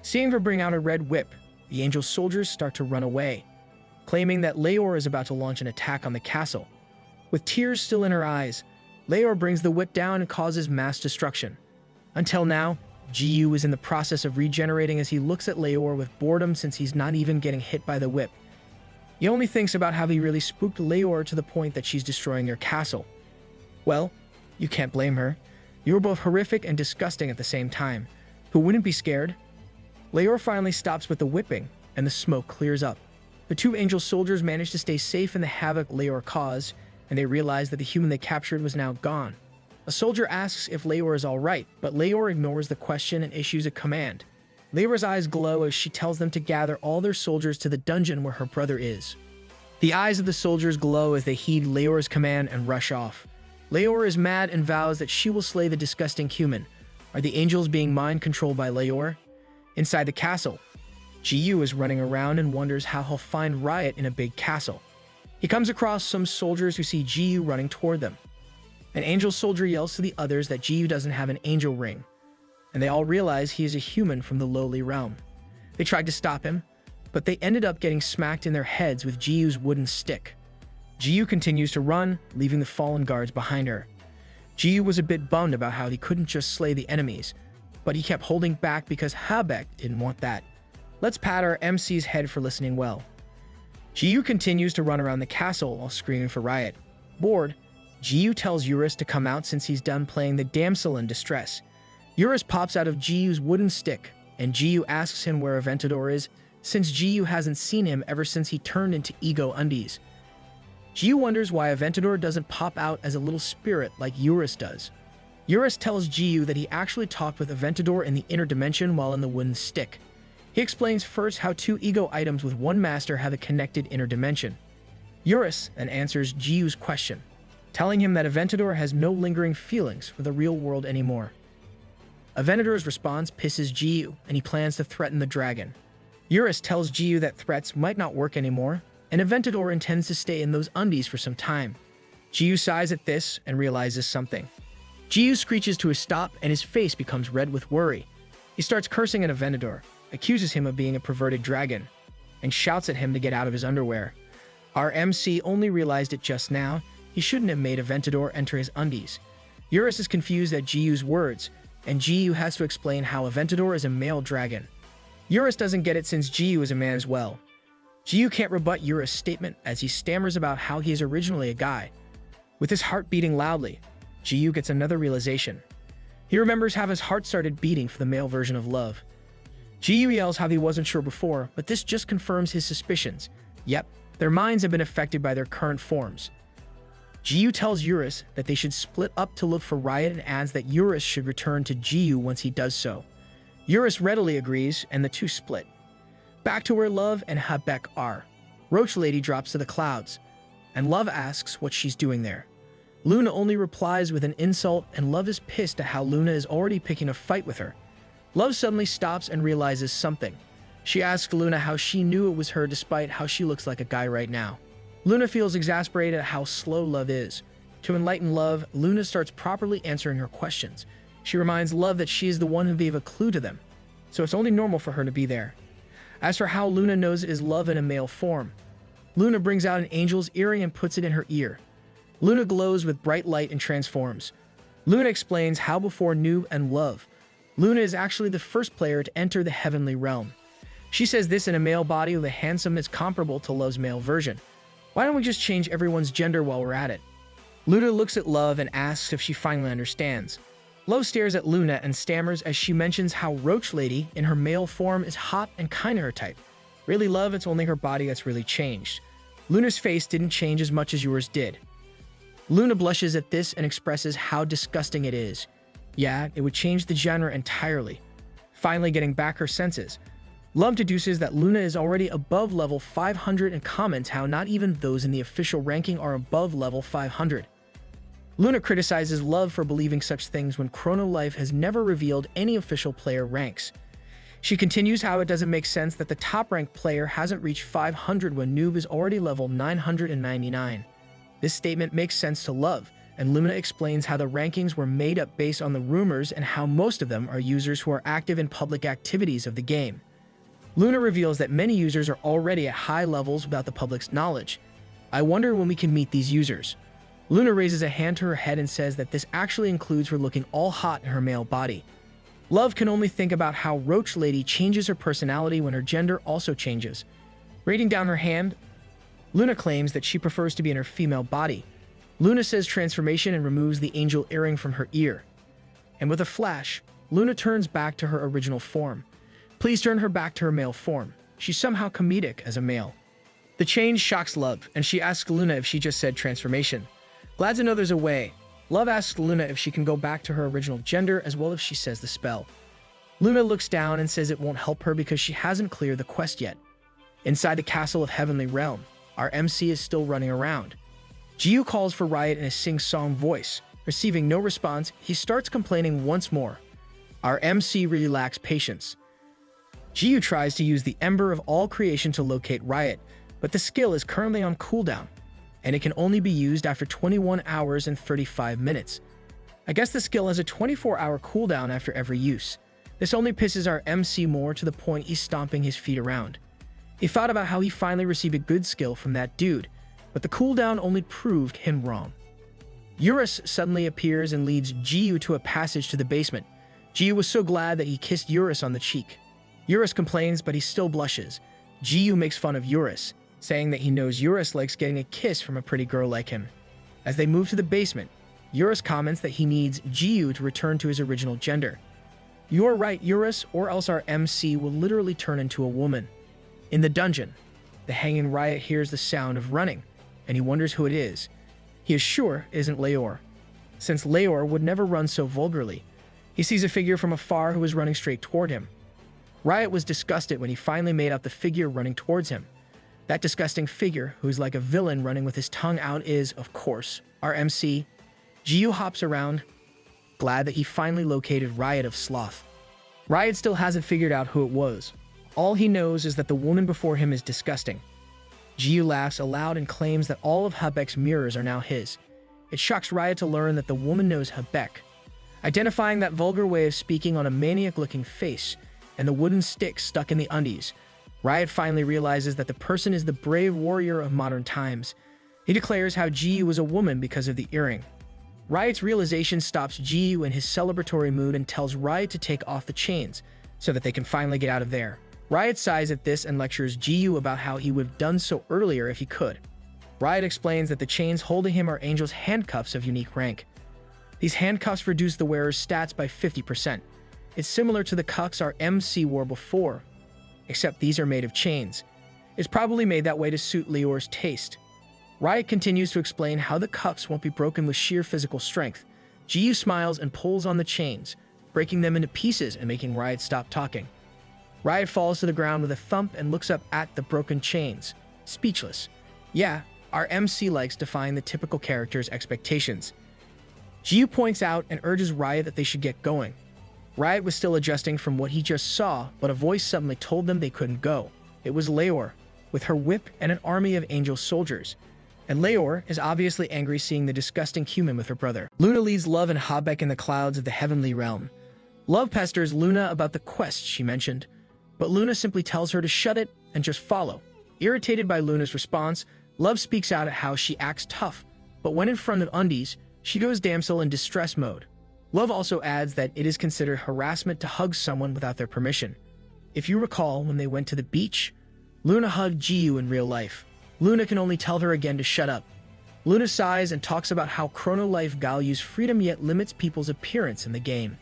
Seeing her bring out a red whip, the angel soldiers start to run away, claiming that Leor is about to launch an attack on the castle. With tears still in her eyes, Leor brings the whip down and causes mass destruction. Until now, Jiyu is in the process of regenerating as he looks at Leor with boredom since he's not even getting hit by the whip. He only thinks about how he really spooked Leor to the point that she's destroying your castle. Well, you can't blame her. You were both horrific and disgusting at the same time. Who wouldn't be scared? Leor finally stops with the whipping, and the smoke clears up. The two angel soldiers manage to stay safe in the havoc Leor caused, and they realize that the human they captured was now gone. A soldier asks if Leor is alright, but Leor ignores the question and issues a command. Leor's eyes glow as she tells them to gather all their soldiers to the dungeon where her brother is. The eyes of the soldiers glow as they heed Leor's command and rush off. Leor is mad and vows that she will slay the disgusting human. Are the angels being mind-controlled by Leor? Inside the castle, Jiyu is running around and wonders how he'll find Riot in a big castle. He comes across some soldiers who see Jiyu running toward them. An angel soldier yells to the others that Jiyu doesn't have an angel ring, and they all realize he is a human from the lowly realm. They tried to stop him, but they ended up getting smacked in their heads with Jiyu's wooden stick. Jiyu continues to run, leaving the fallen guards behind her. Jiyu was a bit bummed about how he couldn't just slay the enemies, but he kept holding back because Hebek didn't want that. Let's pat our MC's head for listening well. Jiyu continues to run around the castle while screaming for Riot. Bored, Jiyu tells Eurus to come out since he's done playing the damsel in distress. Eurus pops out of Jiyu's wooden stick, and Jiyu asks him where Aventador is, since Jiyu hasn't seen him ever since he turned into Ego Undies. Jiyu wonders why Aventador doesn't pop out as a little spirit like Eurus does. Eurus tells Jiyu that he actually talked with Aventador in the inner dimension while in the wooden stick. He explains first how two ego items with one master have a connected inner dimension. Eurus then answers Jiyu's question, telling him that Aventador has no lingering feelings for the real world anymore. Aventador's response pisses Jiyu, and he plans to threaten the dragon. Eurus tells Jiyu that threats might not work anymore, and Aventador intends to stay in those undies for some time. Jiyu sighs at this and realizes something. Jiyu screeches to a stop and his face becomes red with worry. He starts cursing at a vendor, accuses him of being a perverted dragon, and shouts at him to get out of his underwear. Our MC only realized it just now. He shouldn't have made a vendor enter his undies. Eurus is confused at Jiyu's words, and Jiyu has to explain how a vendor is a male dragon. Eurus doesn't get it since Jiyu is a man as well. Jiyu can't rebut Eurus' statement as he stammers about how he is originally a guy. With his heart beating loudly, Jiyu gets another realization. He remembers how his heart started beating for the male version of love. Jiyu yells how he wasn't sure before, but this just confirms his suspicions. Yep, their minds have been affected by their current forms. Jiyu tells Eurus that they should split up to look for Riot and adds that Eurus should return to Jiyu once he does so. Eurus readily agrees, and the two split. Back to where Love and Habek are. Roach Lady drops to the clouds, and Love asks what she's doing there. Luna only replies with an insult, and Love is pissed at how Luna is already picking a fight with her. Love suddenly stops and realizes something. She asks Luna how she knew it was her despite how she looks like a guy right now. Luna feels exasperated at how slow Love is. To enlighten Love, Luna starts properly answering her questions. She reminds Love that she is the one who gave a clue to them, so it's only normal for her to be there. As for how Luna knows it is Love in a male form, Luna brings out an angel's earring and puts it in her ear. Luna glows with bright light and transforms. Luna explains how before Noob and Love, Luna is actually the first player to enter the heavenly realm. She says this in a male body with a handsome is comparable to Love's male version. Why don't we just change everyone's gender while we're at it? Luna looks at Love and asks if she finally understands. Love stares at Luna and stammers as she mentions how Roach Lady in her male form is hot and kinda her type. Really, Love, it's only her body that's really changed. Luna's face didn't change as much as yours did. Luna blushes at this and expresses how disgusting it is. Yeah, it would change the genre entirely. Finally getting back her senses, Love deduces that Luna is already above level 500 and comments how not even those in the official ranking are above level 500. Luna criticizes Love for believing such things when Chrono Life has never revealed any official player ranks. She continues how it doesn't make sense that the top-ranked player hasn't reached 500 when Noob is already level 999. This statement makes sense to Love, and Luna explains how the rankings were made up based on the rumors and how most of them are users who are active in public activities of the game. Luna reveals that many users are already at high levels without the public's knowledge. I wonder when we can meet these users. Luna raises a hand to her head and says that this actually includes her looking all hot in her male body. Love can only think about how Roach Lady changes her personality when her gender also changes. Rating down her hand, Luna claims that she prefers to be in her female body. Luna says transformation and removes the angel earring from her ear. And with a flash, Luna turns back to her original form. Please turn her back to her male form. She's somehow comedic as a male. The change shocks Love, and she asks Luna if she just said transformation. Glad to know there's a way. Love asks Luna if she can go back to her original gender as well if she says the spell. Luna looks down and says it won't help her because she hasn't cleared the quest yet. Inside the castle of Heavenly Realm, our MC is still running around. Jiyu calls for Riot in a sing-song voice. Receiving no response, he starts complaining once more. Our MC really lacks patience. Jiyu tries to use the Ember of All Creation to locate Riot, but the skill is currently on cooldown, and it can only be used after 21 hours and 35 minutes. I guess the skill has a 24-hour cooldown after every use. This only pisses our MC more to the point he's stomping his feet around. He thought about how he finally received a good skill from that dude, but the cooldown only proved him wrong. Eurus suddenly appears and leads Jiyu to a passage to the basement. Jiyu was so glad that he kissed Eurus on the cheek. Eurus complains, but he still blushes. Jiyu makes fun of Eurus, saying that he knows Eurus likes getting a kiss from a pretty girl like him. As they move to the basement, Eurus comments that he needs Jiyu to return to his original gender. You're right, Eurus, or else our MC will literally turn into a woman. In the dungeon, the hanging Riot hears the sound of running, and he wonders who it is. He is sure it isn't Leor, since Leor would never run so vulgarly. He sees a figure from afar who is running straight toward him. Riot was disgusted when he finally made out the figure running towards him. That disgusting figure, who is like a villain running with his tongue out, is, of course, our MC. Jiyu hops around, glad that he finally located Riot of Sloth. Riot still hasn't figured out who it was. All he knows is that the woman before him is disgusting. Jiyu laughs aloud and claims that all of Habek's mirrors are now his. It shocks Riot to learn that the woman knows Habek. Identifying that vulgar way of speaking on a maniac-looking face and the wooden stick stuck in the undies, Riot finally realizes that the person is the brave warrior of modern times. He declares how Jiyu was a woman because of the earring. Riot's realization stops Jiyu in his celebratory mood and tells Riot to take off the chains so that they can finally get out of there. Riot sighs at this and lectures Jiyu about how he would have done so earlier if he could. Riot explains that the chains holding him are Angel's handcuffs of unique rank. These handcuffs reduce the wearer's stats by 50%. It's similar to the cuffs our MC wore before, except these are made of chains. It's probably made that way to suit Lior's taste. Riot continues to explain how the cuffs won't be broken with sheer physical strength. Jiyu smiles and pulls on the chains, breaking them into pieces and making Riot stop talking. Riot falls to the ground with a thump and looks up at the broken chains, speechless. Yeah, our MC likes defying the typical character's expectations. Jiyu points out and urges Riot that they should get going. Riot was still adjusting from what he just saw, but a voice suddenly told them they couldn't go. It was Leor, with her whip and an army of Angel soldiers. And Leor is obviously angry seeing the disgusting human with her brother. Luna leads Love and Habek in the clouds of the heavenly realm. Love pesters Luna about the quest she mentioned, but Luna simply tells her to shut it and just follow. Irritated by Luna's response, Love speaks out at how she acts tough, but when in front of Undies, she goes damsel in distress mode. Love also adds that it is considered harassment to hug someone without their permission. If you recall, when they went to the beach, Luna hugged Jiyu in real life. Luna can only tell her again to shut up. Luna sighs and talks about how Chrono Life values freedom yet limits people's appearance in the game.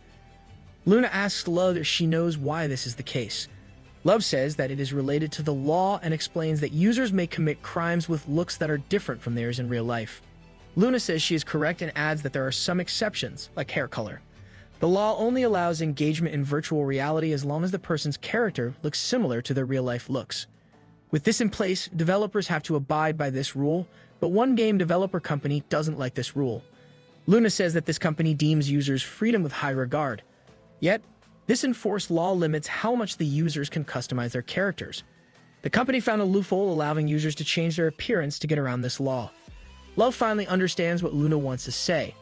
Luna asks Love if she knows why this is the case. Love says that it is related to the law and explains that users may commit crimes with looks that are different from theirs in real life. Luna says she is correct and adds that there are some exceptions, like hair color. The law only allows engagement in virtual reality as long as the person's character looks similar to their real-life looks. With this in place, developers have to abide by this rule, but one game developer company doesn't like this rule. Luna says that this company deems users' freedom with high regard. Yet, this enforced law limits how much the users can customize their characters. The company found a loophole allowing users to change their appearance to get around this law. Love finally understands what Luna wants to say.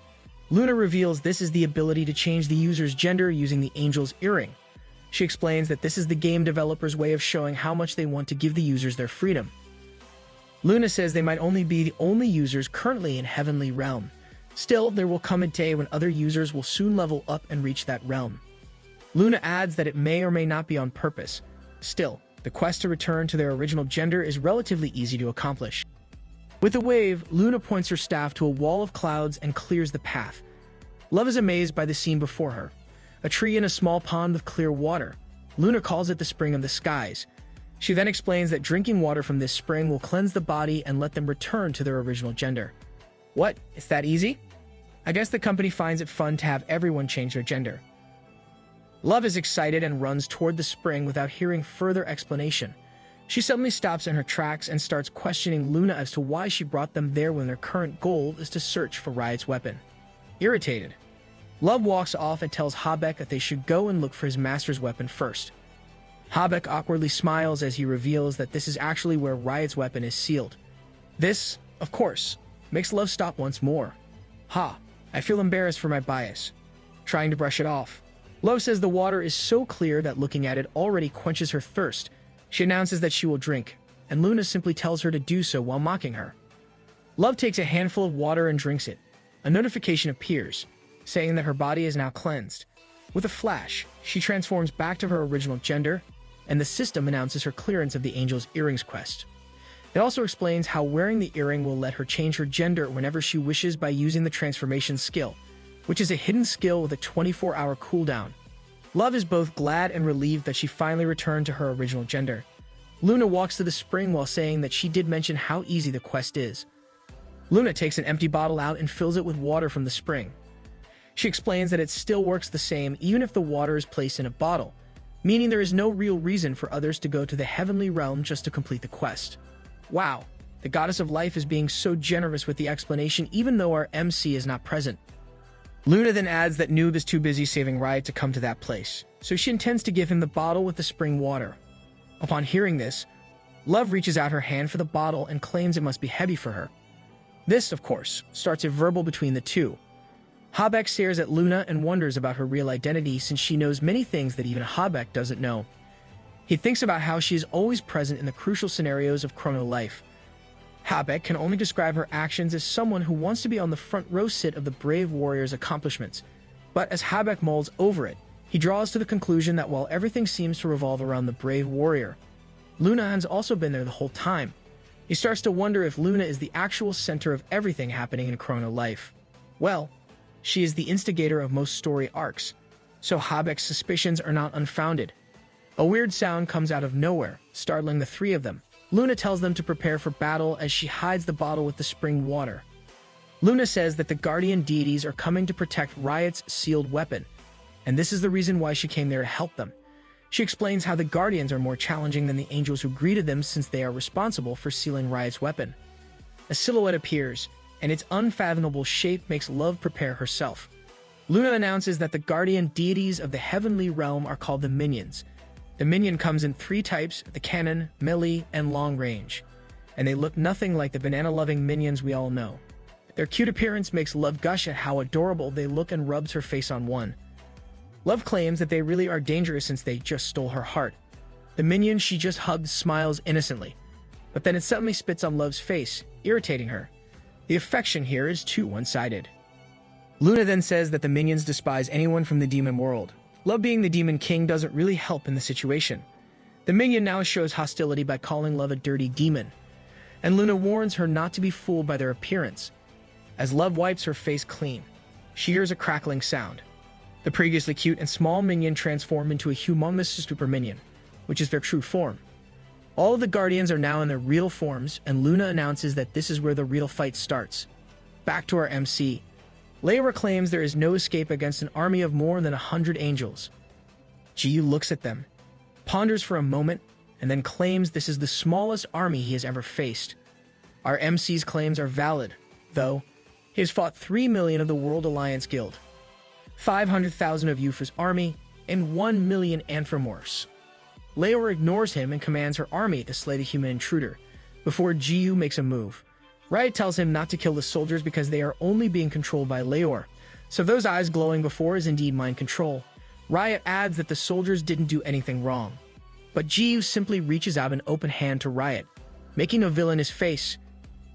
Luna reveals this is the ability to change the user's gender using the Angel's earring. She explains that this is the game developer's way of showing how much they want to give the users their freedom. Luna says they might only be the only users currently in Heavenly Realm. Still, there will come a day when other users will soon level up and reach that realm. Luna adds that it may or may not be on purpose. Still, the quest to return to their original gender is relatively easy to accomplish. With a wave, Luna points her staff to a wall of clouds and clears the path. Love is amazed by the scene before her. A tree in a small pond with clear water. Luna calls it the Spring of the Skies. She then explains that drinking water from this spring will cleanse the body and let them return to their original gender. What? It's that easy? I guess the company finds it fun to have everyone change their gender. Love is excited and runs toward the spring without hearing further explanation. She suddenly stops in her tracks and starts questioning Luna as to why she brought them there when their current goal is to search for Riot's weapon. Irritated, Love walks off and tells Habek that they should go and look for his master's weapon first. Habek awkwardly smiles as he reveals that this is actually where Riot's weapon is sealed. This, of course, makes Love stop once more. I feel embarrassed for my bias. Trying to brush it off. Love says the water is so clear that looking at it already quenches her thirst. She announces that she will drink, and Luna simply tells her to do so while mocking her. Love takes a handful of water and drinks it. A notification appears, saying that her body is now cleansed. With a flash, she transforms back to her original gender, and the system announces her clearance of the Angel's Earrings quest. It also explains how wearing the earring will let her change her gender whenever she wishes by using the transformation skill, which is a hidden skill with a 24-hour cooldown. Love is both glad and relieved that she finally returned to her original gender. Luna walks to the spring while saying that she did mention how easy the quest is. Luna takes an empty bottle out and fills it with water from the spring. She explains that it still works the same even if the water is placed in a bottle, meaning there is no real reason for others to go to the heavenly realm just to complete the quest. Wow, the goddess of life is being so generous with the explanation even though our MC is not present. Luna then adds that Noob is too busy saving Riot to come to that place, so she intends to give him the bottle with the spring water. Upon hearing this, Love reaches out her hand for the bottle and claims it must be heavy for her. This, of course, starts a verbal between the two. Habeck stares at Luna and wonders about her real identity since she knows many things that even Habeck doesn't know. He thinks about how she is always present in the crucial scenarios of chrono life. Habeck can only describe her actions as someone who wants to be on the front row seat of the brave warrior's accomplishments. But as Habeck mulls over it, he draws to the conclusion that while everything seems to revolve around the brave warrior, Luna has also been there the whole time. He starts to wonder if Luna is the actual center of everything happening in chrono life. Well, she is the instigator of most story arcs, so Habeck's suspicions are not unfounded. A weird sound comes out of nowhere, startling the three of them. Luna tells them to prepare for battle as she hides the bottle with the spring water. Luna says that the guardian deities are coming to protect Riot's sealed weapon, and this is the reason why she came there to help them. She explains how the guardians are more challenging than the angels who greeted them since they are responsible for sealing Riot's weapon. A silhouette appears, and its unfathomable shape makes Love prepare herself. Luna announces that the guardian deities of the heavenly realm are called the minions. The minion comes in 3 types: the cannon, melee, and long range, and they look nothing like the banana-loving minions we all know. Their cute appearance makes Love gush at how adorable they look and rubs her face on one. Love claims that they really are dangerous since they just stole her heart. The minion she just hugged smiles innocently, but then it suddenly spits on Love's face, irritating her. The affection here is too one-sided. Luna then says that the minions despise anyone from the demon world. Love being the demon king doesn't really help in the situation. The minion now shows hostility by calling Love a dirty demon, and Luna warns her not to be fooled by their appearance. As Love wipes her face clean, she hears a crackling sound. The previously cute and small minion transform into a humongous super minion, which is their true form. All of the guardians are now in their real forms, and Luna announces that this is where the real fight starts. Back to our MC. Leora claims there is no escape against an army of more than 100 angels. Jiyu looks at them, ponders for a moment, and then claims this is the smallest army he has ever faced. Our MC's claims are valid, though. He has fought 3 million of the World Alliance Guild, 500,000 of Yufa's army, and 1 million Anthropomorphs. Leora ignores him and commands her army to slay the human intruder, before Jiyu makes a move. Riot tells him not to kill the soldiers because they are only being controlled by Leora, so those eyes glowing before is indeed mind control. Riot adds that the soldiers didn't do anything wrong, but Jiyu simply reaches out an open hand to Riot, making a villainous face.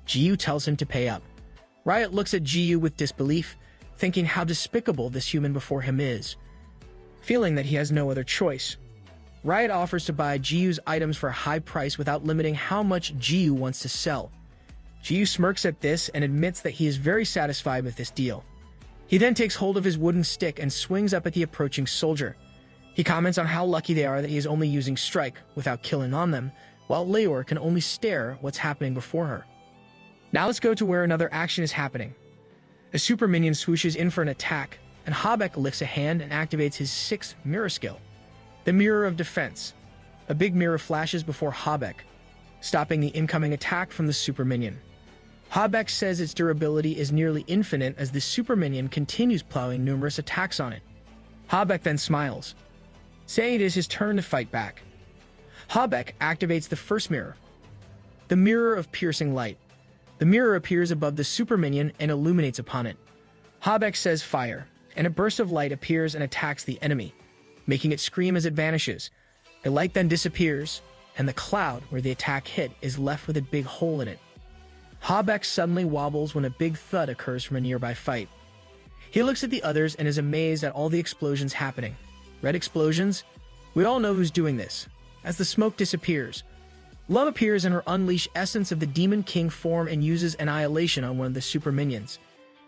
Jiyu tells him to pay up. Riot looks at Jiyu with disbelief, thinking how despicable this human before him is. Feeling that he has no other choice, Riot offers to buy Jiyu's items for a high price without limiting how much Jiyu wants to sell. Jiyu smirks at this and admits that he is very satisfied with this deal. He then takes hold of his wooden stick and swings up at the approaching soldier. He comments on how lucky they are that he is only using strike without killing on them, while Leora can only stare at what's happening before her. Now let's go to where another action is happening. A super minion swooshes in for an attack, and Habeck lifts a hand and activates his 6th mirror skill, the Mirror of Defense. A big mirror flashes before Habeck, stopping the incoming attack from the super minion. Habeck says its durability is nearly infinite as the super minion continues plowing numerous attacks on it. Habeck then smiles, saying it is his turn to fight back. Habeck activates the first mirror, the Mirror of Piercing Light. The mirror appears above the super minion and illuminates upon it. Habeck says fire, and a burst of light appears and attacks the enemy, making it scream as it vanishes. The light then disappears, and the cloud where the attack hit is left with a big hole in it. Habeck suddenly wobbles when a big thud occurs from a nearby fight. He looks at the others and is amazed at all the explosions happening. Red explosions? We all know who's doing this. As the smoke disappears, Love appears in her unleashed essence of the Demon King form and uses Annihilation on one of the super minions.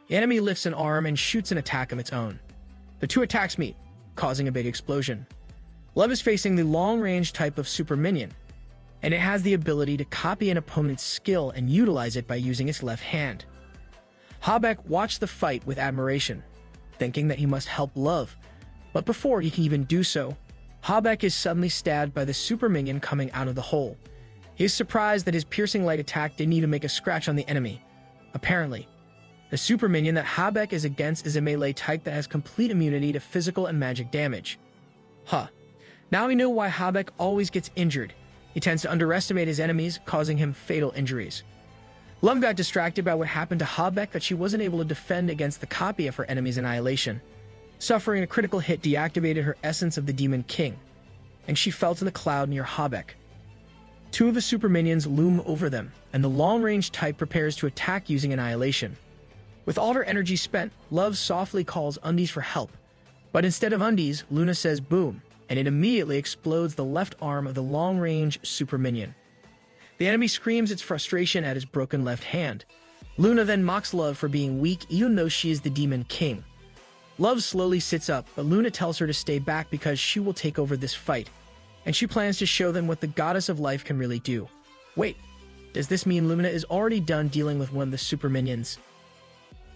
The enemy lifts an arm and shoots an attack of its own. The 2 attacks meet, causing a big explosion. Love is facing the long-range type of super minion, and it has the ability to copy an opponent's skill and utilize it by using its left hand. Habeck watched the fight with admiration, thinking that he must help Love, but before he can even do so, Habeck is suddenly stabbed by the super minion coming out of the hole. He is surprised that his piercing light attack didn't even make a scratch on the enemy. Apparently, the super minion that Habeck is against is a melee type that has complete immunity to physical and magic damage. Now we know why Habeck always gets injured. He tends to underestimate his enemies, causing him fatal injuries. Love got distracted by what happened to Habeck that she wasn't able to defend against the copy of her enemy's annihilation. Suffering a critical hit deactivated her essence of the Demon King, and she fell to the cloud near Habeck. Two of the super minions loom over them, and the long-range type prepares to attack using annihilation. With all her energy spent, Love softly calls Undies for help, but instead of Undies, Luna says boom, and it immediately explodes the left arm of the long-range super minion. The enemy screams its frustration at his broken left hand. Luna then mocks Love for being weak even though she is the Demon King. Love slowly sits up, but Luna tells her to stay back because she will take over this fight, and she plans to show them what the Goddess of Life can really do. Wait, does this mean Luna is already done dealing with one of the super minions?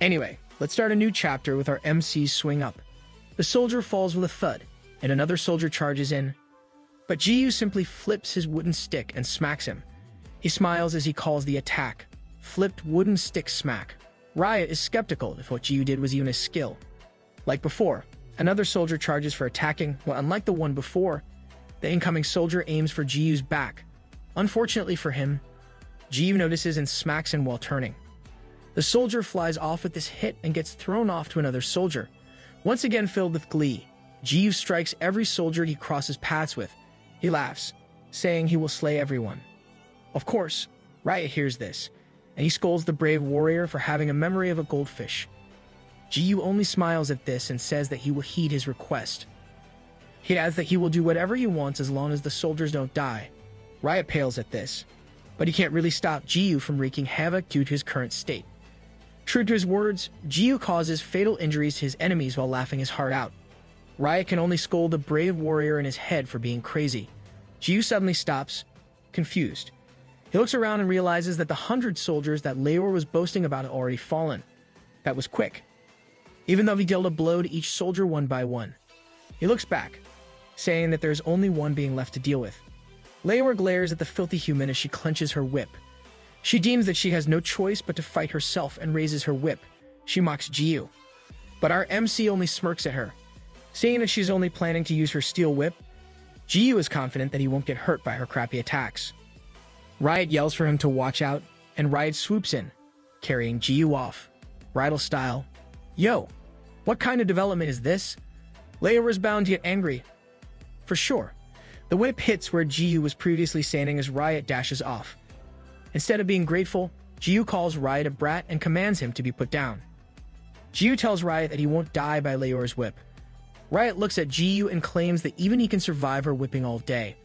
Anyway, let's start a new chapter with our MC's swing up. The soldier falls with a thud, and another soldier charges in, but Jiyu simply flips his wooden stick and smacks him. He smiles as he calls the attack flipped wooden stick smack. Riot is skeptical if what Jiyu did was even a skill. Like before, another soldier charges for attacking, but unlike the one before, the incoming soldier aims for Jiyu's back. Unfortunately for him, Jiyu notices and smacks him while turning. The soldier flies off with this hit and gets thrown off to another soldier. Once again filled with glee, Jiyu strikes every soldier he crosses paths with. He laughs, saying he will slay everyone. Of course, Riot hears this, and he scolds the brave warrior for having a memory of a goldfish. Jiyu only smiles at this and says that he will heed his request. He adds that he will do whatever he wants as long as the soldiers don't die. Riot pales at this, but he can't really stop Jiyu from wreaking havoc due to his current state. True to his words, Jiyu causes fatal injuries to his enemies while laughing his heart out. Riot can only scold the brave warrior in his head for being crazy. Jiyu suddenly stops, confused. He looks around and realizes that the 100 soldiers that Leor was boasting about had already fallen. That was quick. Even though he dealt a blow to each soldier one by one. He looks back, saying that there is only one being left to deal with. Leor glares at the filthy human as she clenches her whip. She deems that she has no choice but to fight herself and raises her whip. She mocks Jiyu. But our MC only smirks at her. Seeing that she's only planning to use her steel whip, Jiyu is confident that he won't get hurt by her crappy attacks. Riot yells for him to watch out, and Riot swoops in, carrying Jiyu off. Riddle style. Yo, what kind of development is this? Leor is bound to get angry. For sure. The whip hits where Jiyu was previously standing as Riot dashes off. Instead of being grateful, Jiyu calls Riot a brat and commands him to be put down. Jiyu tells Riot that he won't die by Leor's whip. Riot looks at Jiyu and claims that even he can survive her whipping all day.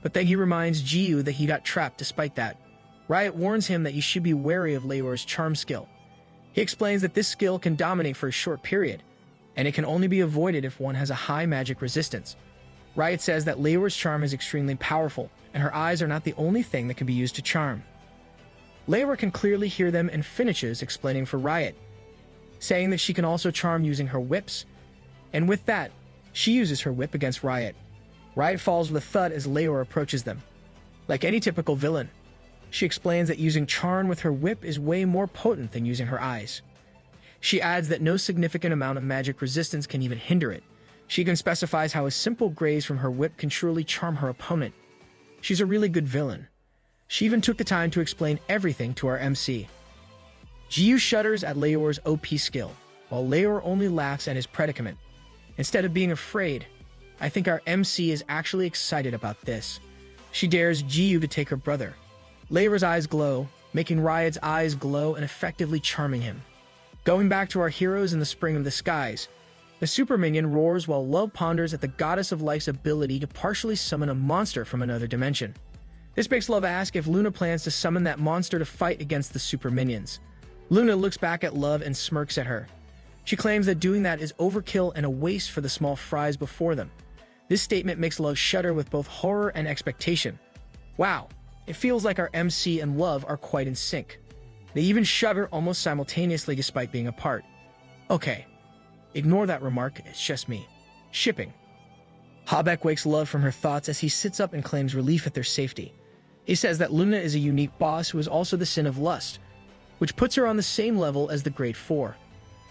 But then he reminds Jiyu that he got trapped despite that. Riot warns him that he should be wary of Leor's charm skill. He explains that this skill can dominate for a short period, and it can only be avoided if one has a high magic resistance. Riot says that Leor's charm is extremely powerful, and her eyes are not the only thing that can be used to charm. Leor can clearly hear them and finishes explaining for Riot, saying that she can also charm using her whips, and with that, she uses her whip against Riot. Riot falls with a thud as Leor approaches them. Like any typical villain, she explains that using charm with her whip is way more potent than using her eyes. She adds that no significant amount of magic resistance can even hinder it. She even specifies how a simple graze from her whip can surely charm her opponent. She's a really good villain. She even took the time to explain everything to our MC. Jiyu shudders at Leor's OP skill, while Leor only laughs at his predicament. Instead of being afraid, I think our MC is actually excited about this. She dares Jiyu to take her brother. Leor's eyes glow, making Riot's eyes glow and effectively charming him. Going back to our heroes in the Spring of the Skies, the super minion roars while Love ponders at the Goddess of Life's ability to partially summon a monster from another dimension. This makes Love ask if Luna plans to summon that monster to fight against the super minions. Luna looks back at Love and smirks at her. She claims that doing that is overkill and a waste for the small fries before them. This statement makes Love shudder with both horror and expectation. Wow, it feels like our MC and Love are quite in sync. They even shudder almost simultaneously despite being apart. Okay, ignore that remark, it's just me. Shipping. Habeck wakes Love from her thoughts as he sits up and claims relief at their safety. He says that Luna is a unique boss who is also the sin of lust, which puts her on the same level as the Great Four.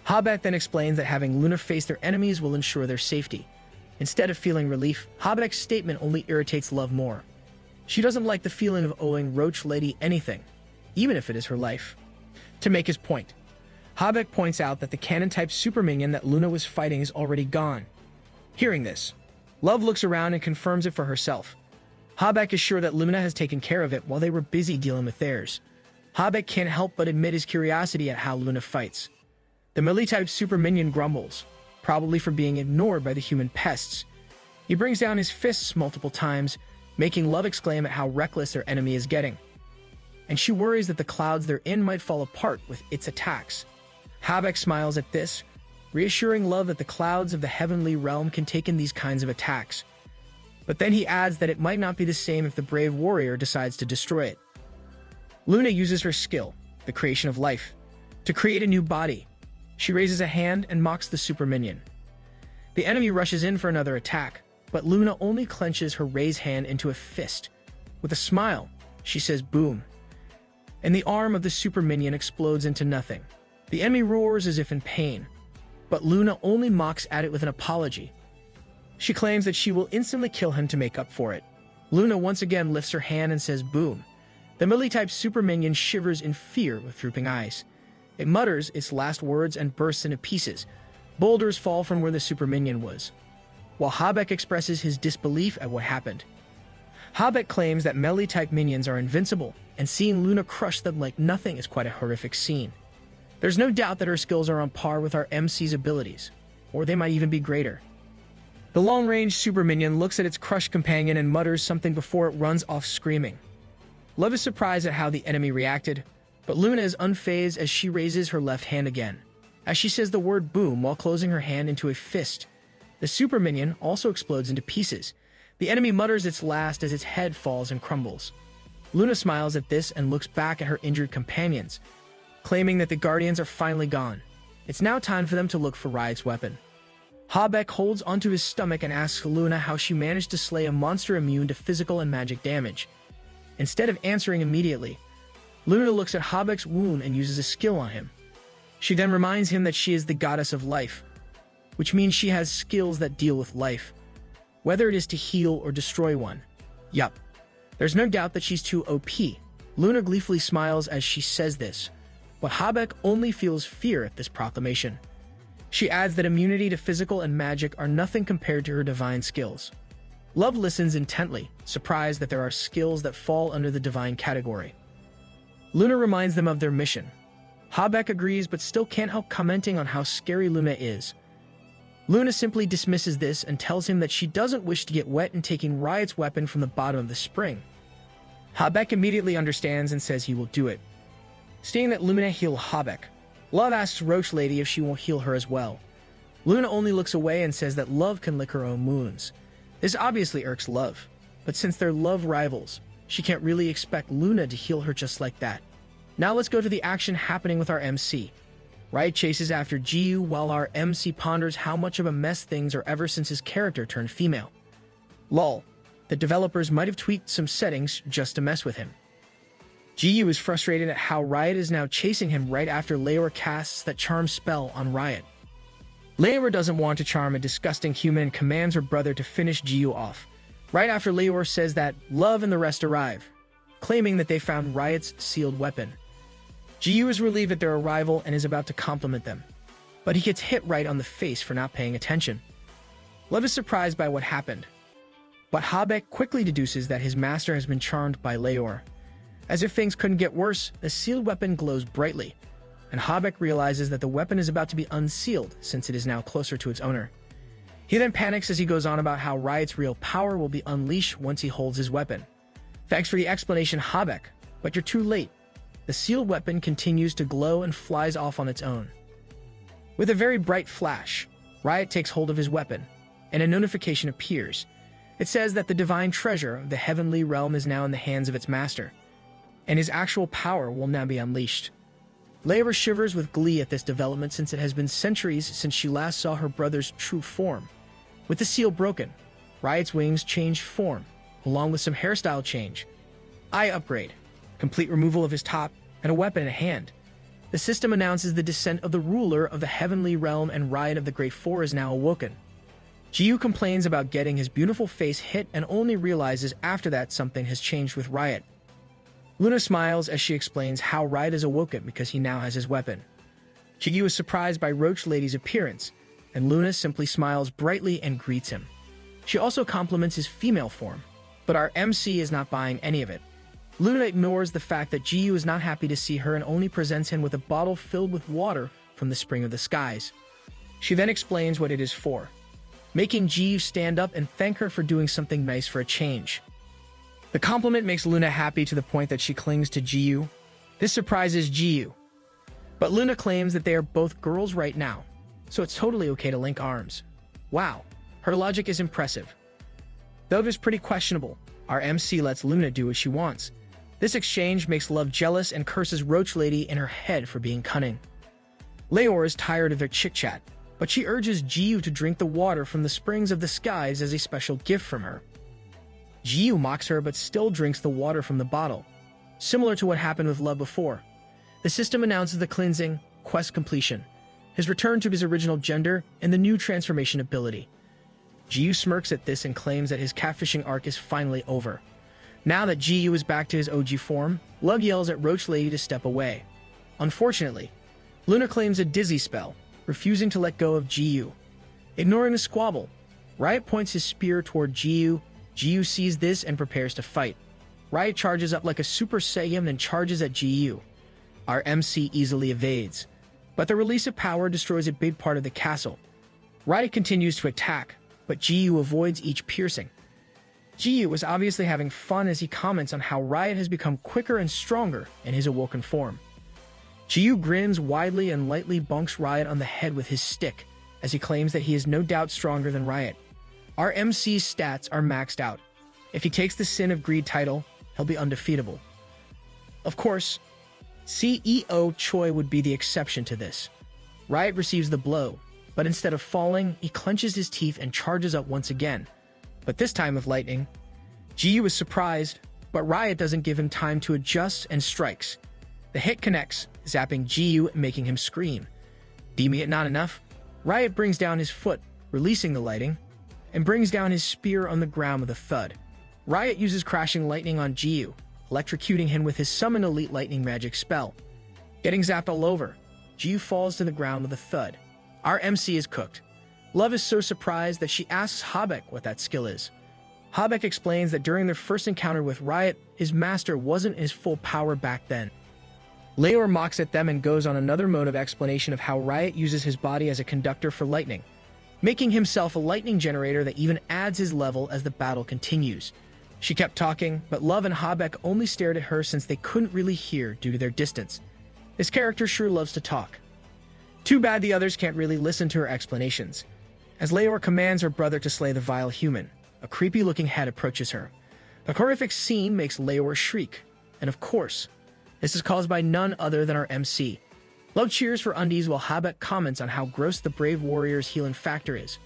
Habeck then explains that having Luna face their enemies will ensure their safety. Instead of feeling relief, Habeck's statement only irritates Love more. She doesn't like the feeling of owing Roach Lady anything. even if it is her life. To make his point, Habeck points out that the cannon-type super minion that Luna was fighting is already gone. Hearing this, Love looks around and confirms it for herself. Habeck is sure that Luna has taken care of it while they were busy dealing with theirs. Habeck can't help but admit his curiosity at how Luna fights. The melee-type super minion grumbles, probably for being ignored by the human pests. He brings down his fists multiple times, making Love exclaim at how reckless their enemy is getting. And she worries that the clouds they're in might fall apart with its attacks. Habeck smiles at this, reassuring Love that the clouds of the heavenly realm can take in these kinds of attacks. But then he adds that it might not be the same if the brave warrior decides to destroy it. Luna uses her skill, the creation of life, to create a new body. She raises a hand and mocks the super minion. The enemy rushes in for another attack, but Luna only clenches her raised hand into a fist. With a smile, she says boom, and the arm of the super minion explodes into nothing. The enemy roars as if in pain, but Luna only mocks at it with an apology. She claims that she will instantly kill him to make up for it. Luna once again lifts her hand and says boom. The melee-type super minion shivers in fear with drooping eyes. It mutters its last words and bursts into pieces. Boulders fall from where the super minion was, while Habeck expresses his disbelief at what happened. Habeck claims that melee-type minions are invincible, and seeing Luna crush them like nothing is quite a horrific scene. There's no doubt that her skills are on par with our MC's abilities, or they might even be greater. The long-range super minion looks at its crushed companion and mutters something before it runs off screaming. Love is surprised at how the enemy reacted, but Luna is unfazed as she raises her left hand again, as she says the word boom while closing her hand into a fist. The super minion also explodes into pieces. The enemy mutters its last as its head falls and crumbles. Luna smiles at this and looks back at her injured companions, claiming that the Guardians are finally gone. It's now time for them to look for Riot's weapon. Habeck holds onto his stomach and asks Luna how she managed to slay a monster immune to physical and magic damage. Instead of answering immediately, Luna looks at Habeck's wound and uses a skill on him. She then reminds him that she is the goddess of life, which means she has skills that deal with life, whether it is to heal or destroy one. Yup, there's no doubt that she's too OP. Luna gleefully smiles as she says this, but Habeck only feels fear at this proclamation. She adds that immunity to physical and magic are nothing compared to her divine skills. Love listens intently, surprised that there are skills that fall under the divine category. Luna reminds them of their mission. Habeck agrees but still can't help commenting on how scary Luna is. Luna simply dismisses this and tells him that she doesn't wish to get wet in taking Riot's weapon from the bottom of the spring. Habeck immediately understands and says he will do it. Seeing that Luna heal Habeck, Love asks Roach Lady if she won't heal her as well. Luna only looks away and says that Love can lick her own wounds. This obviously irks Love, but since they're love rivals, she can't really expect Luna to heal her just like that. Now let's go to the action happening with our MC. Riot chases after Jiyu while our MC ponders how much of a mess things are ever since his character turned female. Lol, the developers might have tweaked some settings just to mess with him. Jiyu is frustrated at how Riot is now chasing him right after Leora casts that charm spell on Riot. Leora doesn't want to charm a disgusting human and commands her brother to finish Jiyu off. Right after Leora says that Love and the rest arrive, claiming that they found Riot's sealed weapon. Jiyu is relieved at their arrival and is about to compliment them, but he gets hit right on the face for not paying attention. Love is surprised by what happened, but Habeck quickly deduces that his master has been charmed by Leora. As if things couldn't get worse, the sealed weapon glows brightly, and Habeck realizes that the weapon is about to be unsealed since it is now closer to its owner. He then panics as he goes on about how Riot's real power will be unleashed once he holds his weapon. Thanks for the explanation, Habeck, but you're too late. The sealed weapon continues to glow and flies off on its own. With a very bright flash, Riot takes hold of his weapon, and a notification appears. It says that the divine treasure of the heavenly realm is now in the hands of its master, and his actual power will now be unleashed. Leora shivers with glee at this development since it has been centuries since she last saw her brother's true form. With the seal broken, Riot's wings change form, along with some hairstyle change, eye upgrade, complete removal of his top, and a weapon in hand. The system announces the descent of the ruler of the heavenly realm, and Riot of the Great Four is now awoken. Jiyu complains about getting his beautiful face hit and only realizes after that something has changed with Riot. Luna smiles as she explains how Riot is awoken because he now has his weapon. Jiyu is surprised by Roach Lady's appearance, and Luna simply smiles brightly and greets him. She also compliments his female form, but our MC is not buying any of it. Luna ignores the fact that Jiyu is not happy to see her and only presents him with a bottle filled with water from the Spring of the Skies. She then explains what it is for, making Jiyu stand up and thank her for doing something nice for a change. The compliment makes Luna happy to the point that she clings to Jiyu. This surprises Jiyu, but Luna claims that they are both girls right now, so it's totally okay to link arms. Wow, her logic is impressive. Though it is pretty questionable, our MC lets Luna do what she wants. This exchange makes Love jealous and curses Roach Lady in her head for being cunning. Leor is tired of their chit-chat, but she urges Jiyu to drink the water from the Springs of the Skies as a special gift from her. Jiyu mocks her but still drinks the water from the bottle, similar to what happened with Love before. The system announces the cleansing, quest completion, his return to his original gender, and the new transformation ability. Jiyu smirks at this and claims that his catfishing arc is finally over. Now that Jiyu is back to his OG form, Love yells at Roach Lady to step away. Unfortunately, Luna claims a dizzy spell, refusing to let go of Jiyu. Ignoring the squabble, Riot points his spear toward Jiyu. Jiyu sees this and prepares to fight. Riot charges up like a Super Saiyan and charges at Jiyu. Our MC easily evades, but the release of power destroys a big part of the castle. Riot continues to attack, but Jiyu avoids each piercing. Jiyu is obviously having fun as he comments on how Riot has become quicker and stronger in his awoken form. Jiyu grins widely and lightly bonks Riot on the head with his stick, as he claims that he is no doubt stronger than Riot. Our MC's stats are maxed out. If he takes the Sin of Greed title, he'll be undefeatable. Of course, CEO Choi would be the exception to this. Riot receives the blow, but instead of falling, he clenches his teeth and charges up once again. But this time with lightning. Jiyu is surprised, but Riot doesn't give him time to adjust and strikes. The hit connects, zapping Jiyu and making him scream. Deeming it not enough, Riot brings down his foot, releasing the lightning, and brings down his spear on the ground with a thud. Riot uses crashing lightning on Jiyu, electrocuting him with his Summon Elite Lightning magic spell. Getting zapped all over, Jiyu falls to the ground with a thud. Our MC is cooked. Love is so surprised that she asks Habek what that skill is. Habek explains that during their first encounter with Riot, his master wasn't in his full power back then. Leor mocks at them and goes on another mode of explanation of how Riot uses his body as a conductor for lightning, making himself a lightning generator that even adds his level as the battle continues. She kept talking, but Love and Habek only stared at her since they couldn't really hear due to their distance. This character sure loves to talk. Too bad the others can't really listen to her explanations. As Leor commands her brother to slay the vile human, a creepy-looking head approaches her. The horrific scene makes Leor shriek, and of course, this is caused by none other than our MC. Love cheers for undies while Habek comments on how gross the brave warrior's healing factor is.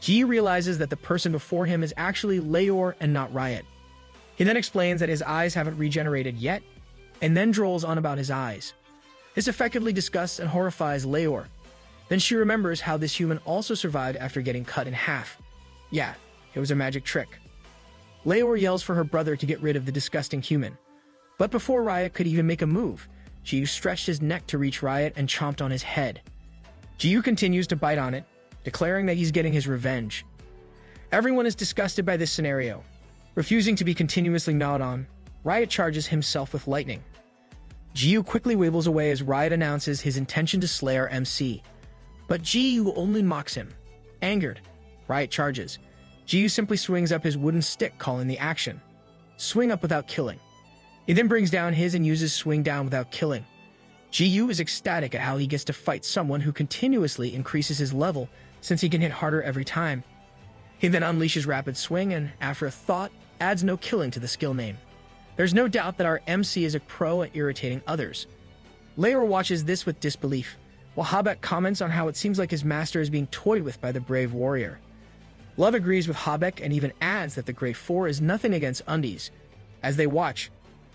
Jiyu realizes that the person before him is actually Leor and not Riot. He then explains that his eyes haven't regenerated yet, and then drolls on about his eyes. This effectively disgusts and horrifies Leor. Then she remembers how this human also survived after getting cut in half. Yeah, it was a magic trick. Leor yells for her brother to get rid of the disgusting human. But before Riot could even make a move, Jiyu stretched his neck to reach Riot and chomped on his head. Jiyu continues to bite on it, declaring that he's getting his revenge. Everyone is disgusted by this scenario. Refusing to be continuously gnawed on, Riot charges himself with lightning. Jiyu quickly wavels away as Riot announces his intention to slay our MC. But Jiyu only mocks him. Angered, Riot charges. Jiyu simply swings up his wooden stick, calling the action. Swing up without killing. He then brings down his and uses swing down without killing. Jiyu is ecstatic at how he gets to fight someone who continuously increases his level since he can hit harder every time. He then unleashes rapid swing and, after a thought, adds no killing to the skill name. There's no doubt that our MC is a pro at irritating others. Leor watches this with disbelief, while Habek comments on how it seems like his master is being toyed with by the brave warrior. Love agrees with Habek and even adds that the Great Four is nothing against undies. As they watch,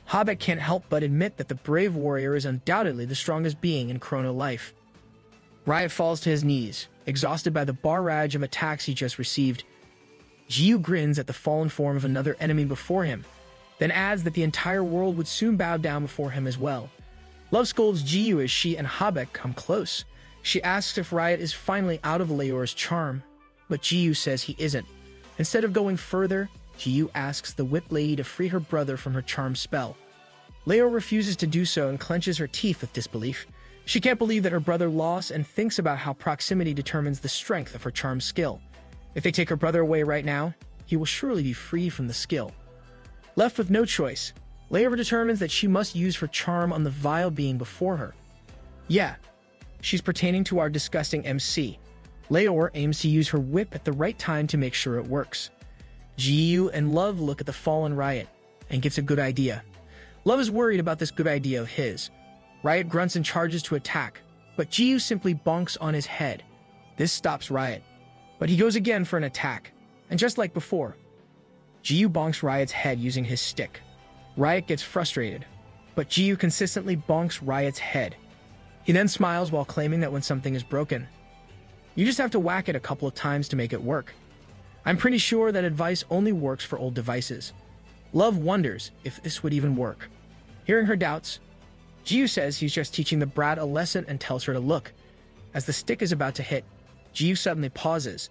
Habek can't help but admit that the brave warrior is undoubtedly the strongest being in Chrono life. Riot falls to his knees, exhausted by the barrage of attacks he just received. Jiyu grins at the fallen form of another enemy before him, then adds that the entire world would soon bow down before him as well. Love scolds Jiyu as she and Habek come close. She asks if Riot is finally out of Leor's charm, but Jiyu says he isn't. Instead of going further, Jiyu asks the Whip Lady to free her brother from her charm spell. Leor refuses to do so and clenches her teeth with disbelief. She can't believe that her brother lost and thinks about how proximity determines the strength of her charm skill. If they take her brother away right now, he will surely be freed from the skill. Left with no choice, Leor determines that she must use her charm on the vile being before her. Yeah, she's pertaining to our disgusting MC. Leor aims to use her whip at the right time to make sure it works. Jiyu and Love look at the fallen Riot and gets a good idea. Love is worried about this good idea of his. Riot grunts and charges to attack, but Jiyu simply bonks on his head. This stops Riot, but he goes again for an attack, and just like before, Jiyu bonks Riot's head using his stick. Riot gets frustrated, but Jiyu consistently bonks Riot's head. He then smiles while claiming that when something is broken, you just have to whack it a couple of times to make it work. I'm pretty sure that advice only works for old devices. Love wonders if this would even work. Hearing her doubts, Jiyu says he's just teaching the brat a lesson and tells her to look. As the stick is about to hit, Jiyu suddenly pauses,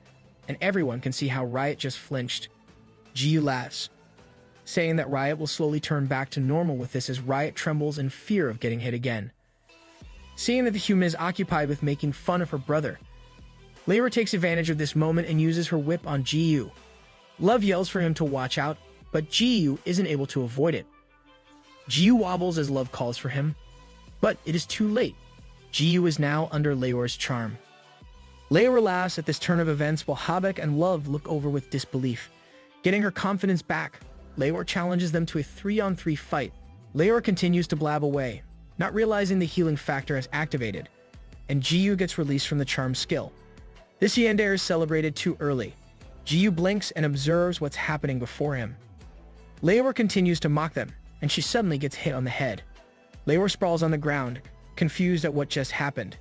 and everyone can see how Riot just flinched. Jiyu laughs, saying that Riot will slowly turn back to normal with this as Riot trembles in fear of getting hit again. Seeing that the human is occupied with making fun of her brother, Leor takes advantage of this moment and uses her whip on Jiyu. Love yells for him to watch out, but Jiyu isn't able to avoid it. Jiyu wobbles as Love calls for him, but it is too late. Jiyu is now under Leor's charm. Leor laughs at this turn of events while Habek and Love look over with disbelief. Getting her confidence back, Leor challenges them to a 3-on-3 fight. Leor continues to blab away, not realizing the healing factor has activated, and Jiyu gets released from the charm skill. This yandere is celebrated too early. Jiyu blinks and observes what's happening before him. Leor continues to mock them, and she suddenly gets hit on the head. Leor sprawls on the ground, confused at what just happened.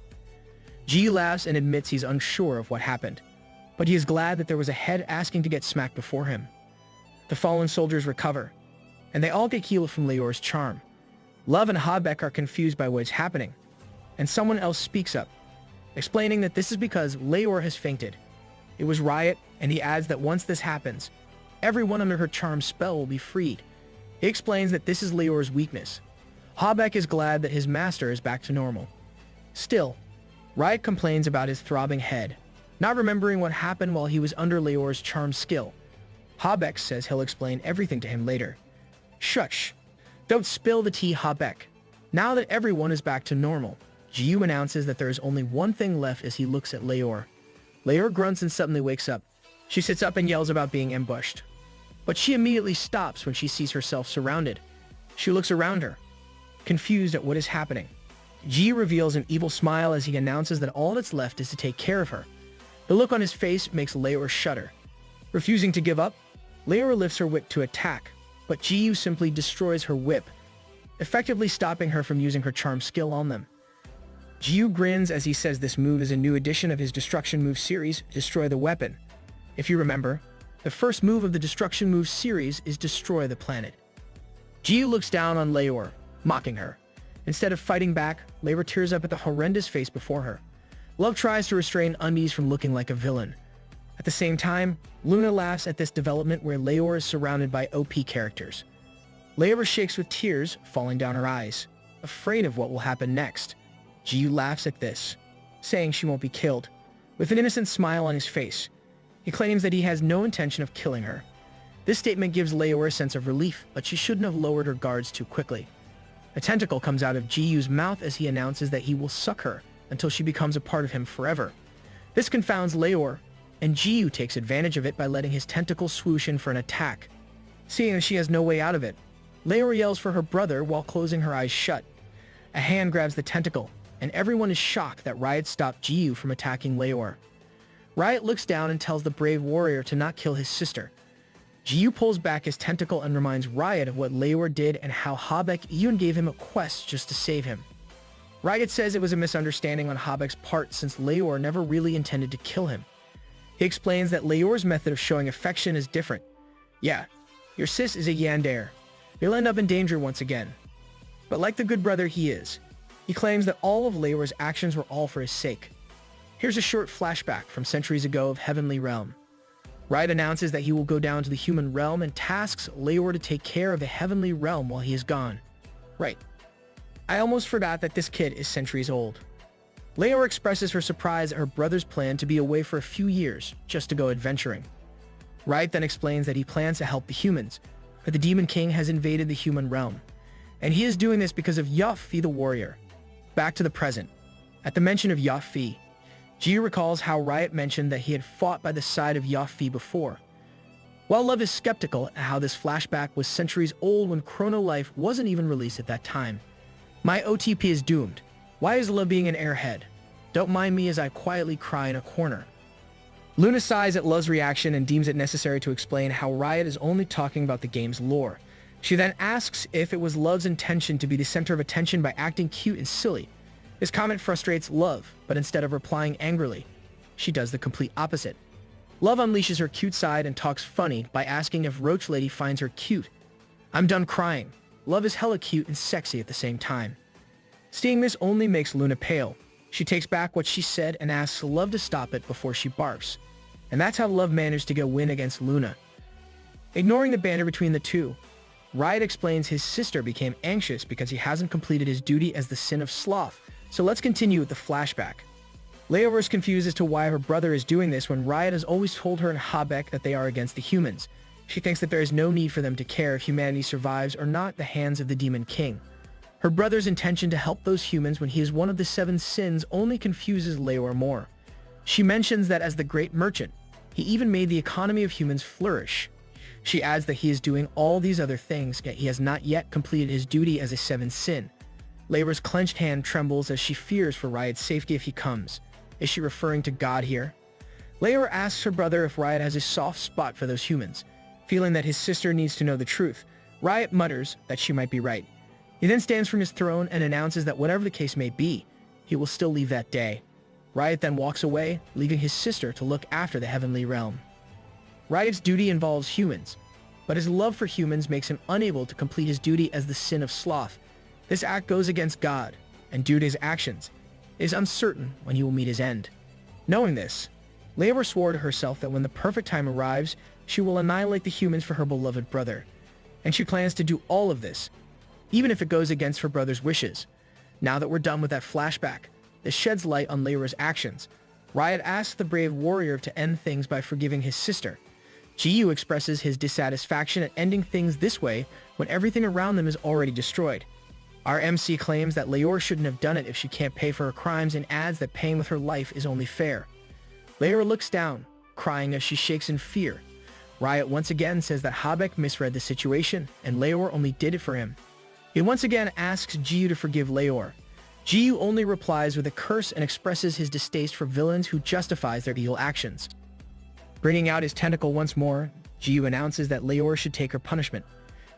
Jiyu laughs and admits he's unsure of what happened, but he is glad that there was a head asking to get smacked before him. The fallen soldiers recover, and they all get healed from Leor's charm. Love and Habek are confused by what is happening, and someone else speaks up, explaining that this is because Leor has fainted. It was Riot, and he adds that once this happens, everyone under her charm spell will be freed. He explains that this is Leor's weakness. Habek is glad that his master is back to normal. Still, Riot complains about his throbbing head, not remembering what happened while he was under Leor's charm skill. Habek says he'll explain everything to him later. Shush! Don't spill the tea, Habek. Now that everyone is back to normal, Jiyu announces that there is only one thing left as he looks at Leor. Leor grunts and suddenly wakes up. She sits up and yells about being ambushed. But she immediately stops when she sees herself surrounded. She looks around her, confused at what is happening. Jiyu reveals an evil smile as he announces that all that's left is to take care of her. The look on his face makes Leor shudder. Refusing to give up, Leor lifts her whip to attack, but Jiyu simply destroys her whip, effectively stopping her from using her charm skill on them. Jiyu grins as he says this move is a new addition of his destruction move series, Destroy the Weapon. If you remember, the first move of the destruction move series is Destroy the Planet. Jiyu looks down on Leor, mocking her. Instead of fighting back, Leor tears up at the horrendous face before her. Love tries to restrain Undies from looking like a villain. At the same time, Luna laughs at this development where Leor is surrounded by OP characters. Leor shakes with tears falling down her eyes, afraid of what will happen next. Jiyu laughs at this, saying she won't be killed. With an innocent smile on his face, he claims that he has no intention of killing her. This statement gives Leor a sense of relief, but she shouldn't have lowered her guards too quickly. A tentacle comes out of Jiyu's mouth as he announces that he will suck her until she becomes a part of him forever. This confounds Leor, and Jiyu takes advantage of it by letting his tentacle swoosh in for an attack. Seeing that she has no way out of it, Leor yells for her brother while closing her eyes shut. A hand grabs the tentacle, and everyone is shocked that Riot stopped Jiyu from attacking Leor. Riot looks down and tells the brave warrior to not kill his sister. Jiyu pulls back his tentacle and reminds Riot of what Leor did and how Habek even gave him a quest just to save him. Riot says it was a misunderstanding on Habek's part since Leor never really intended to kill him. He explains that Leor's method of showing affection is different. Yeah, your sis is a yandere. He'll end up in danger once again. But like the good brother he is, he claims that all of Leor's actions were all for his sake. Here's a short flashback from centuries ago of Heavenly Realm. Riot announces that he will go down to the human realm and tasks Leor to take care of the Heavenly Realm while he is gone. Right. I almost forgot that this kid is centuries old. Leor expresses her surprise at her brother's plan to be away for a few years, just to go adventuring. Riot then explains that he plans to help the humans, but the Demon King has invaded the human realm, and he is doing this because of Yafi the warrior. Back to the present. At the mention of Yafi, Jiu recalls how Riot mentioned that he had fought by the side of Yafi before. While Love is skeptical at how this flashback was centuries old when Chrono Life wasn't even released at that time. My OTP is doomed. Why is Love being an airhead? Don't mind me as I quietly cry in a corner. Luna sighs at Love's reaction and deems it necessary to explain how Riot is only talking about the game's lore. She then asks if it was Love's intention to be the center of attention by acting cute and silly. This comment frustrates Love, but instead of replying angrily, she does the complete opposite. Love unleashes her cute side and talks funny by asking if Roach Lady finds her cute. I'm done crying. Love is hella cute and sexy at the same time. Seeing this only makes Luna pale. She takes back what she said and asks Love to stop it before she barfs. And that's how Love managed to get a win against Luna. Ignoring the banter between the two, Riot explains his sister became anxious because he hasn't completed his duty as the Sin of Sloth. So let's continue with the flashback. Leor is confused as to why her brother is doing this when Riot has always told her and Habeck that they are against the humans. She thinks that there is no need for them to care if humanity survives or not at the hands of the Demon King. Her brother's intention to help those humans when he is one of the 7 sins only confuses Leor more. She mentions that as the great merchant, he even made the economy of humans flourish. She adds that he is doing all these other things, yet he has not yet completed his duty as a 7th sin. Leor's clenched hand trembles as she fears for Riot's safety if he comes. Is she referring to God here? Leor asks her brother if Riot has a soft spot for those humans. Feeling that his sister needs to know the truth, Riot mutters that she might be right. He then stands from his throne and announces that whatever the case may be, he will still leave that day. Riot then walks away, leaving his sister to look after the Heavenly Realm. Riot's duty involves humans, but his love for humans makes him unable to complete his duty as the Sin of Sloth. This act goes against God, and due to his actions, it is uncertain when he will meet his end. Knowing this, Leor swore to herself that when the perfect time arrives, she will annihilate the humans for her beloved brother. And she plans to do all of this, even if it goes against her brother's wishes. Now that we're done with that flashback, this sheds light on Leor's actions. Riot asks the brave warrior to end things by forgiving his sister. Jiu expresses his dissatisfaction at ending things this way when everything around them is already destroyed. Our MC claims that Leor shouldn't have done it if she can't pay for her crimes and adds that paying with her life is only fair. Leor looks down, crying as she shakes in fear. Riot once again says that Habeck misread the situation and Leor only did it for him. He once again asks Jiu to forgive Leor. Jiu only replies with a curse and expresses his distaste for villains who justifies their evil actions. Bringing out his tentacle once more, Jiu announces that Leor should take her punishment.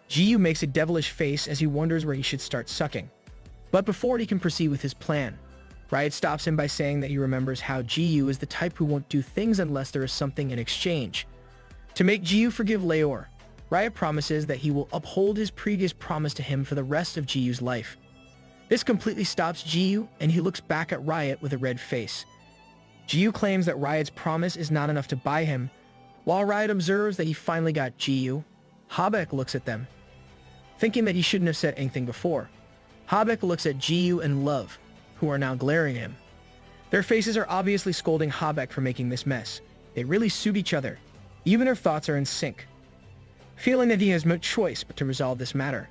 Jiu makes a devilish face as he wonders where he should start sucking. But before he can proceed with his plan, Riot stops him by saying that he remembers how Jiu is the type who won't do things unless there is something in exchange. To make Jiu forgive Leor, Riot promises that he will uphold his previous promise to him for the rest of Jiu's life. This completely stops Jiu, and he looks back at Riot with a red face. Jiu claims that Riot's promise is not enough to buy him. While Riot observes that he finally got Jiu, Habeck looks at them, thinking that he shouldn't have said anything before. Habeck looks at Jiu and Love, who are now glaring at him. Their faces are obviously scolding Habeck for making this mess. They really suit each other. Even their thoughts are in sync. Feeling that he has no choice but to resolve this matter,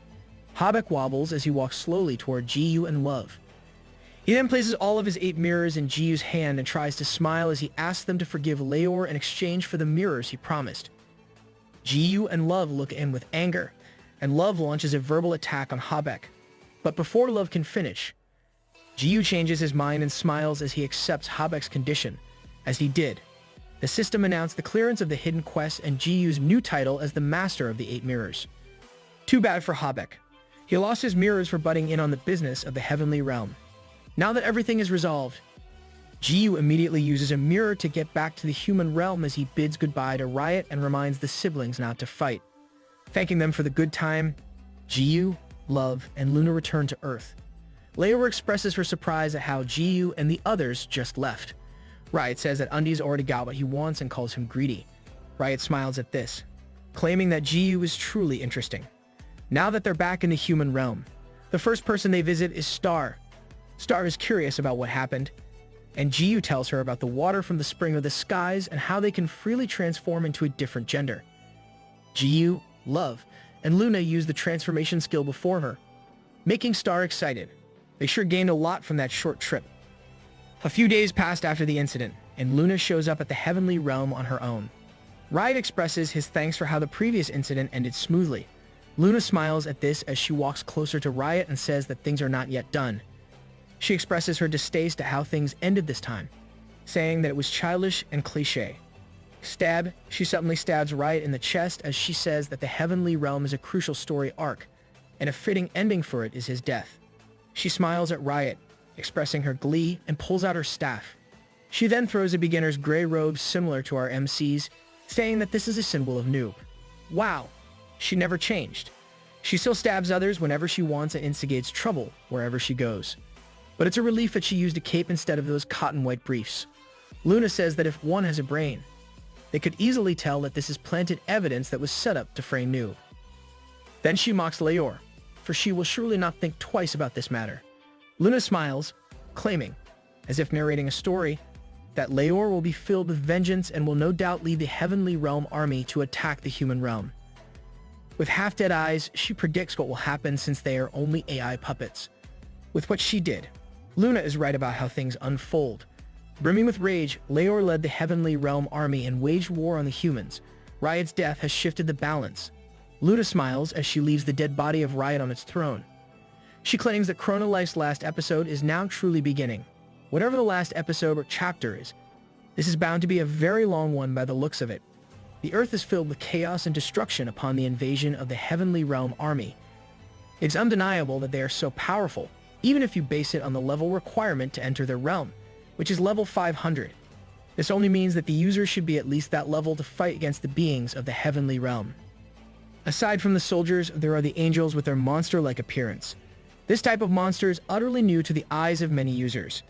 Habeck wobbles as he walks slowly toward Jiu and Love. He then places all of his 8 mirrors in Jiu's hand and tries to smile as he asks them to forgive Leor in exchange for the mirrors he promised. Jiu and Love look at him with anger, and Love launches a verbal attack on Habeck. But before Love can finish, Jiu changes his mind and smiles as he accepts Habeck's condition. As he did, the system announced the clearance of the hidden quest and Jiu's new title as the Master of the 8 Mirrors. Too bad for Habeck. He lost his mirrors for butting in on the business of the Heavenly Realm. Now that everything is resolved, Jiu immediately uses a mirror to get back to the human realm as he bids goodbye to Riot and reminds the siblings not to fight. Thanking them for the good time, Jiyu, Love, and Luna return to Earth. Leora expresses her surprise at how Jiyu and the others just left. Riot says that Undi's already got what he wants and calls him greedy. Riot smiles at this, claiming that Jiyu is truly interesting. Now that they're back in the human realm, the first person they visit is Star. Star is curious about what happened, and Jiyu tells her about the water from the spring of the skies and how they can freely transform into a different gender. Jiyu, Love, and Luna use the transformation skill before her, making Star excited. They sure gained a lot from that short trip. A few days passed after the incident, and Luna shows up at the Heavenly Realm on her own. Riot expresses his thanks for how the previous incident ended smoothly. Luna smiles at this as she walks closer to Riot and says that things are not yet done. She expresses her distaste at how things ended this time, saying that it was childish and cliché. She suddenly stabs Riot in the chest as she says that the Heavenly Realm is a crucial story arc, and a fitting ending for it is his death. She smiles at Riot, expressing her glee, and pulls out her staff. She then throws a beginner's gray robe similar to our MC's, saying that this is a symbol of Noob. Wow, she never changed. She still stabs others whenever she wants and instigates trouble wherever she goes. But it's a relief that she used a cape instead of those cotton white briefs. Luna says that if one has a brain, they could easily tell that this is planted evidence that was set up to frame Noob. Then she mocks Leora, for she will surely not think twice about this matter. Luna smiles, claiming, as if narrating a story, that Leora will be filled with vengeance and will no doubt lead the Heavenly Realm army to attack the human realm. With half-dead eyes, she predicts what will happen since they are only AI puppets. With what she did, Luna is right about how things unfold. Brimming with rage, Leora led the Heavenly Realm army and waged war on the humans. Riot's death has shifted the balance. Luna smiles as she leaves the dead body of Riot on its throne. She claims that Chrono Life's last episode is now truly beginning. Whatever the last episode or chapter is, this is bound to be a very long one by the looks of it. The Earth is filled with chaos and destruction upon the invasion of the Heavenly Realm army. It's undeniable that they are so powerful, even if you base it on the level requirement to enter their realm, which is level 500. This only means that the user should be at least that level to fight against the beings of the Heavenly Realm. Aside from the soldiers, there are the angels with their monster-like appearance. This type of monster is utterly new to the eyes of many users.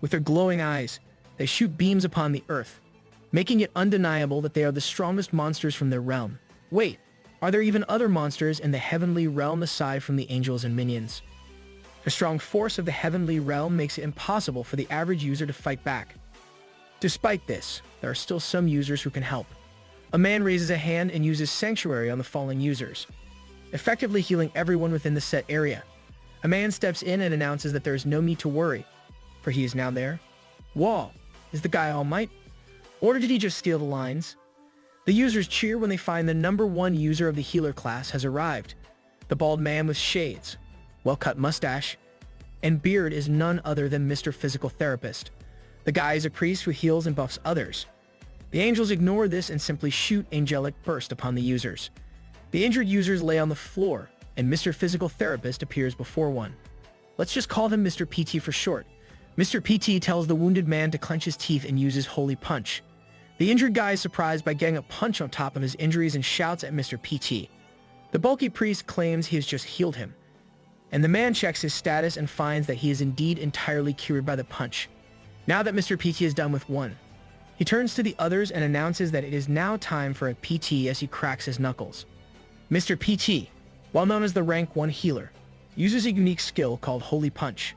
With their glowing eyes, they shoot beams upon the earth, making it undeniable that they are the strongest monsters from their realm. Wait, are there even other monsters in the Heavenly Realm aside from the angels and minions? The strong force of the Heavenly Realm makes it impossible for the average user to fight back. Despite this, there are still some users who can help. A man raises a hand and uses Sanctuary on the falling users, effectively healing everyone within the set area. A man steps in and announces that there is no need to worry, for he is now there. Whoa, is the guy All Might? Or did he just steal the lines? The users cheer when they find the number one user of the healer class has arrived. The bald man with shades, well-cut mustache, and beard is none other than Mr. Physical Therapist. The guy is a priest who heals and buffs others. The angels ignore this and simply shoot Angelic Burst upon the users. The injured users lay on the floor, and Mr. Physical Therapist appears before one. Let's just call him Mr. PT for short. Mr. PT tells the wounded man to clench his teeth and uses Holy Punch. The injured guy is surprised by getting a punch on top of his injuries and shouts at Mr. PT. The bulky priest claims he has just healed him, and the man checks his status and finds that he is indeed entirely cured by the punch. Now that Mr. PT is done with one, he turns to the others and announces that it is now time for a PT as he cracks his knuckles. Mr. PT, while known as the rank 1 healer, uses a unique skill called Holy Punch.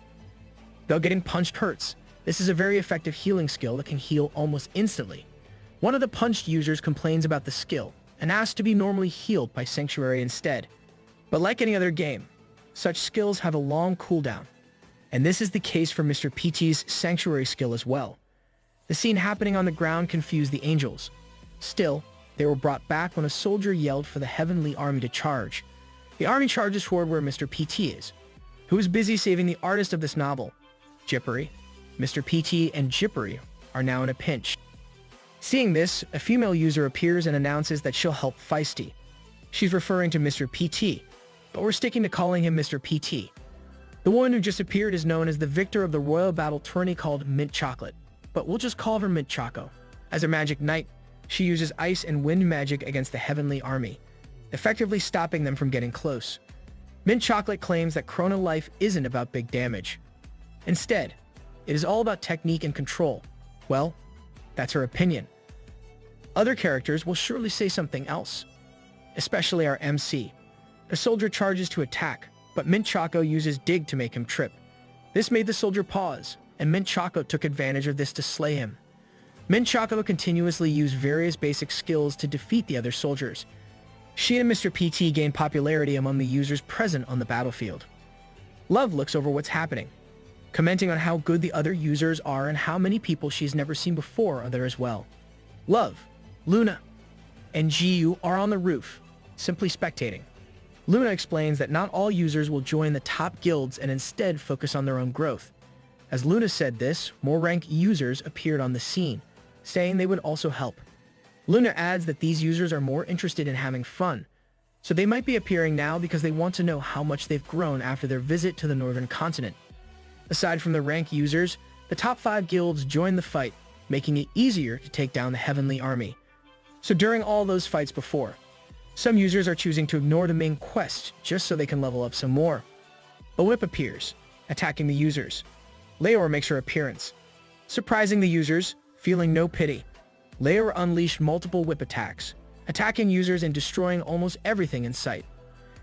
Though getting punched hurts, this is a very effective healing skill that can heal almost instantly. One of the punched users complains about the skill and asks to be normally healed by Sanctuary instead. But like any other game, such skills have a long cooldown, and this is the case for Mr. PT's Sanctuary skill as well. The scene happening on the ground confused the angels. Still, they were brought back when a soldier yelled for the Heavenly Army to charge. The army charges toward where Mr. PT is, who is busy saving the artist of this novel, Jippery. Mr. PT and Jippery are now in a pinch. Seeing this, a female user appears and announces that she'll help Feisty. She's referring to Mr. PT, but we're sticking to calling him Mr. PT. The woman who just appeared is known as the victor of the royal battle tourney called Mint Chocolate, but we'll just call her Mint Choco. As a magic knight, she uses ice and wind magic against the Heavenly Army, effectively stopping them from getting close. Mint Chocolate claims that Chrono Life isn't about big damage. Instead, it is all about technique and control. Well, that's her opinion. Other characters will surely say something else, especially our MC. The soldier charges to attack, but Mint Choco uses dig to make him trip. This made the soldier pause, and Mint Choco took advantage of this to slay him. Mint Choco continuously used various basic skills to defeat the other soldiers. She and Mr. PT gained popularity among the users present on the battlefield. Love looks over what's happening, commenting on how good the other users are and how many people she's never seen before are there as well. Love, Luna, and Jiyu are on the roof, simply spectating. Luna explains that not all users will join the top guilds and instead focus on their own growth. As Luna said this, more ranked users appeared on the scene, saying they would also help. Luna adds that these users are more interested in having fun, so they might be appearing now because they want to know how much they've grown after their visit to the northern continent. Aside from the rank users, the top 5 guilds join the fight, making it easier to take down the heavenly army. So during all those fights before, some users are choosing to ignore the main quest just so they can level up some more. A whip appears, attacking the users. Leor makes her appearance, surprising the users, feeling no pity. Leor unleashed multiple whip attacks, attacking users and destroying almost everything in sight.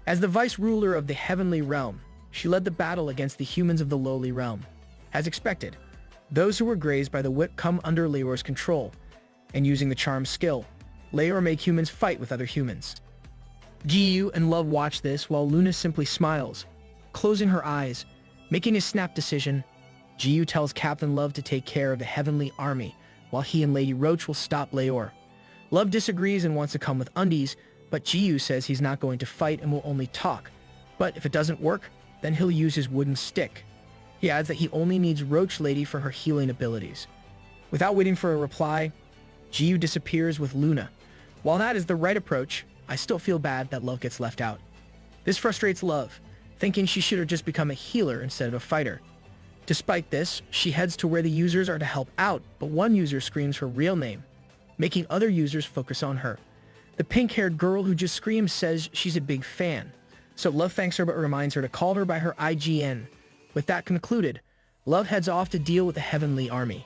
As the vice-ruler of the heavenly realm, she led the battle against the humans of the lowly realm. As expected, those who were grazed by the whip come under Leor's control, and using the charm skill, Leor make humans fight with other humans. Jiyu and Love watch this while Luna simply smiles, closing her eyes, making a snap decision. Jiyu tells Captain Love to take care of the heavenly army, while he and Lady Roach will stop Leor. Love disagrees and wants to come with undies, but Jiyu says he's not going to fight and will only talk. But if it doesn't work, then he'll use his wooden stick. He adds that he only needs Roach Lady for her healing abilities. Without waiting for a reply, Jiyu disappears with Luna. While that is the right approach, I still feel bad that Love gets left out. This frustrates Love, thinking she should have just become a healer instead of a fighter. Despite this, she heads to where the users are to help out, but one user screams her real name, making other users focus on her. The pink-haired girl who just screams says she's a big fan, so Love thanks her but reminds her to call her by her IGN. With that concluded, Love heads off to deal with the heavenly army.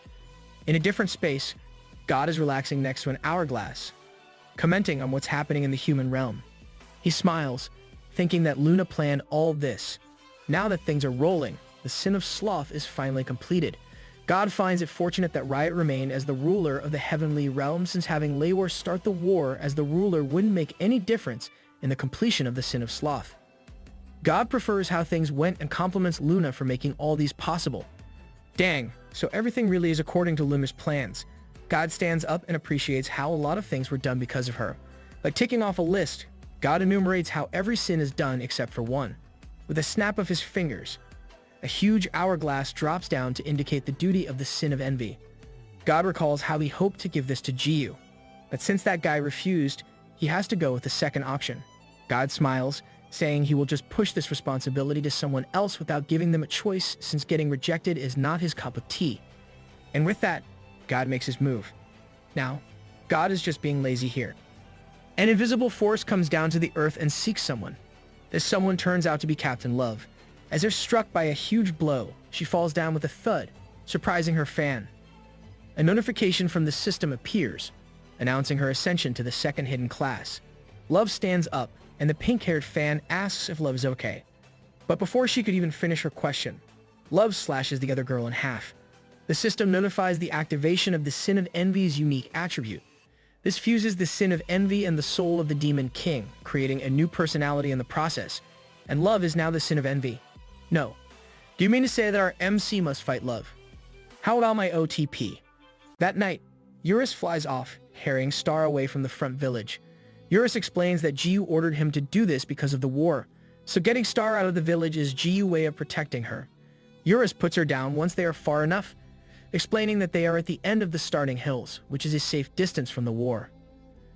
In a different space, God is relaxing next to an hourglass, commenting on what's happening in the human realm. He smiles, thinking that Luna planned all this. Now that things are rolling, the sin of sloth is finally completed. God finds it fortunate that Riot remained as the ruler of the heavenly realm, since having Leor start the war as the ruler wouldn't make any difference in the completion of the sin of sloth. God prefers how things went and compliments Luna for making all these possible. Dang, so everything really is according to Luna's plans. God stands up and appreciates how a lot of things were done because of her. Like ticking off a list, God enumerates how every sin is done except for one. With a snap of his fingers, a huge hourglass drops down to indicate the duty of the sin of envy. God recalls how he hoped to give this to Jiyu, but since that guy refused, he has to go with the second option. God smiles, saying he will just push this responsibility to someone else without giving them a choice, since getting rejected is not his cup of tea. And with that, God makes his move. Now, God is just being lazy here. An invisible force comes down to the earth and seeks someone. This someone turns out to be Captain Love. As if struck by a huge blow, she falls down with a thud, surprising her fan. A notification from the system appears, announcing her ascension to the second hidden class. Love stands up, and the pink-haired fan asks if Love is okay. But before she could even finish her question, Love slashes the other girl in half. The system notifies the activation of the Sin of Envy's unique attribute. This fuses the Sin of Envy and the soul of the Demon King, creating a new personality in the process, and Love is now the Sin of Envy. No. Do you mean to say that our MC must fight Love? How about my OTP? That night, Eurus flies off, carrying Star away from the front village. Eurus explains that Jiyu ordered him to do this because of the war, so getting Star out of the village is Jiyu's way of protecting her. Eurus puts her down once they are far enough, explaining that they are at the end of the starting hills, which is a safe distance from the war.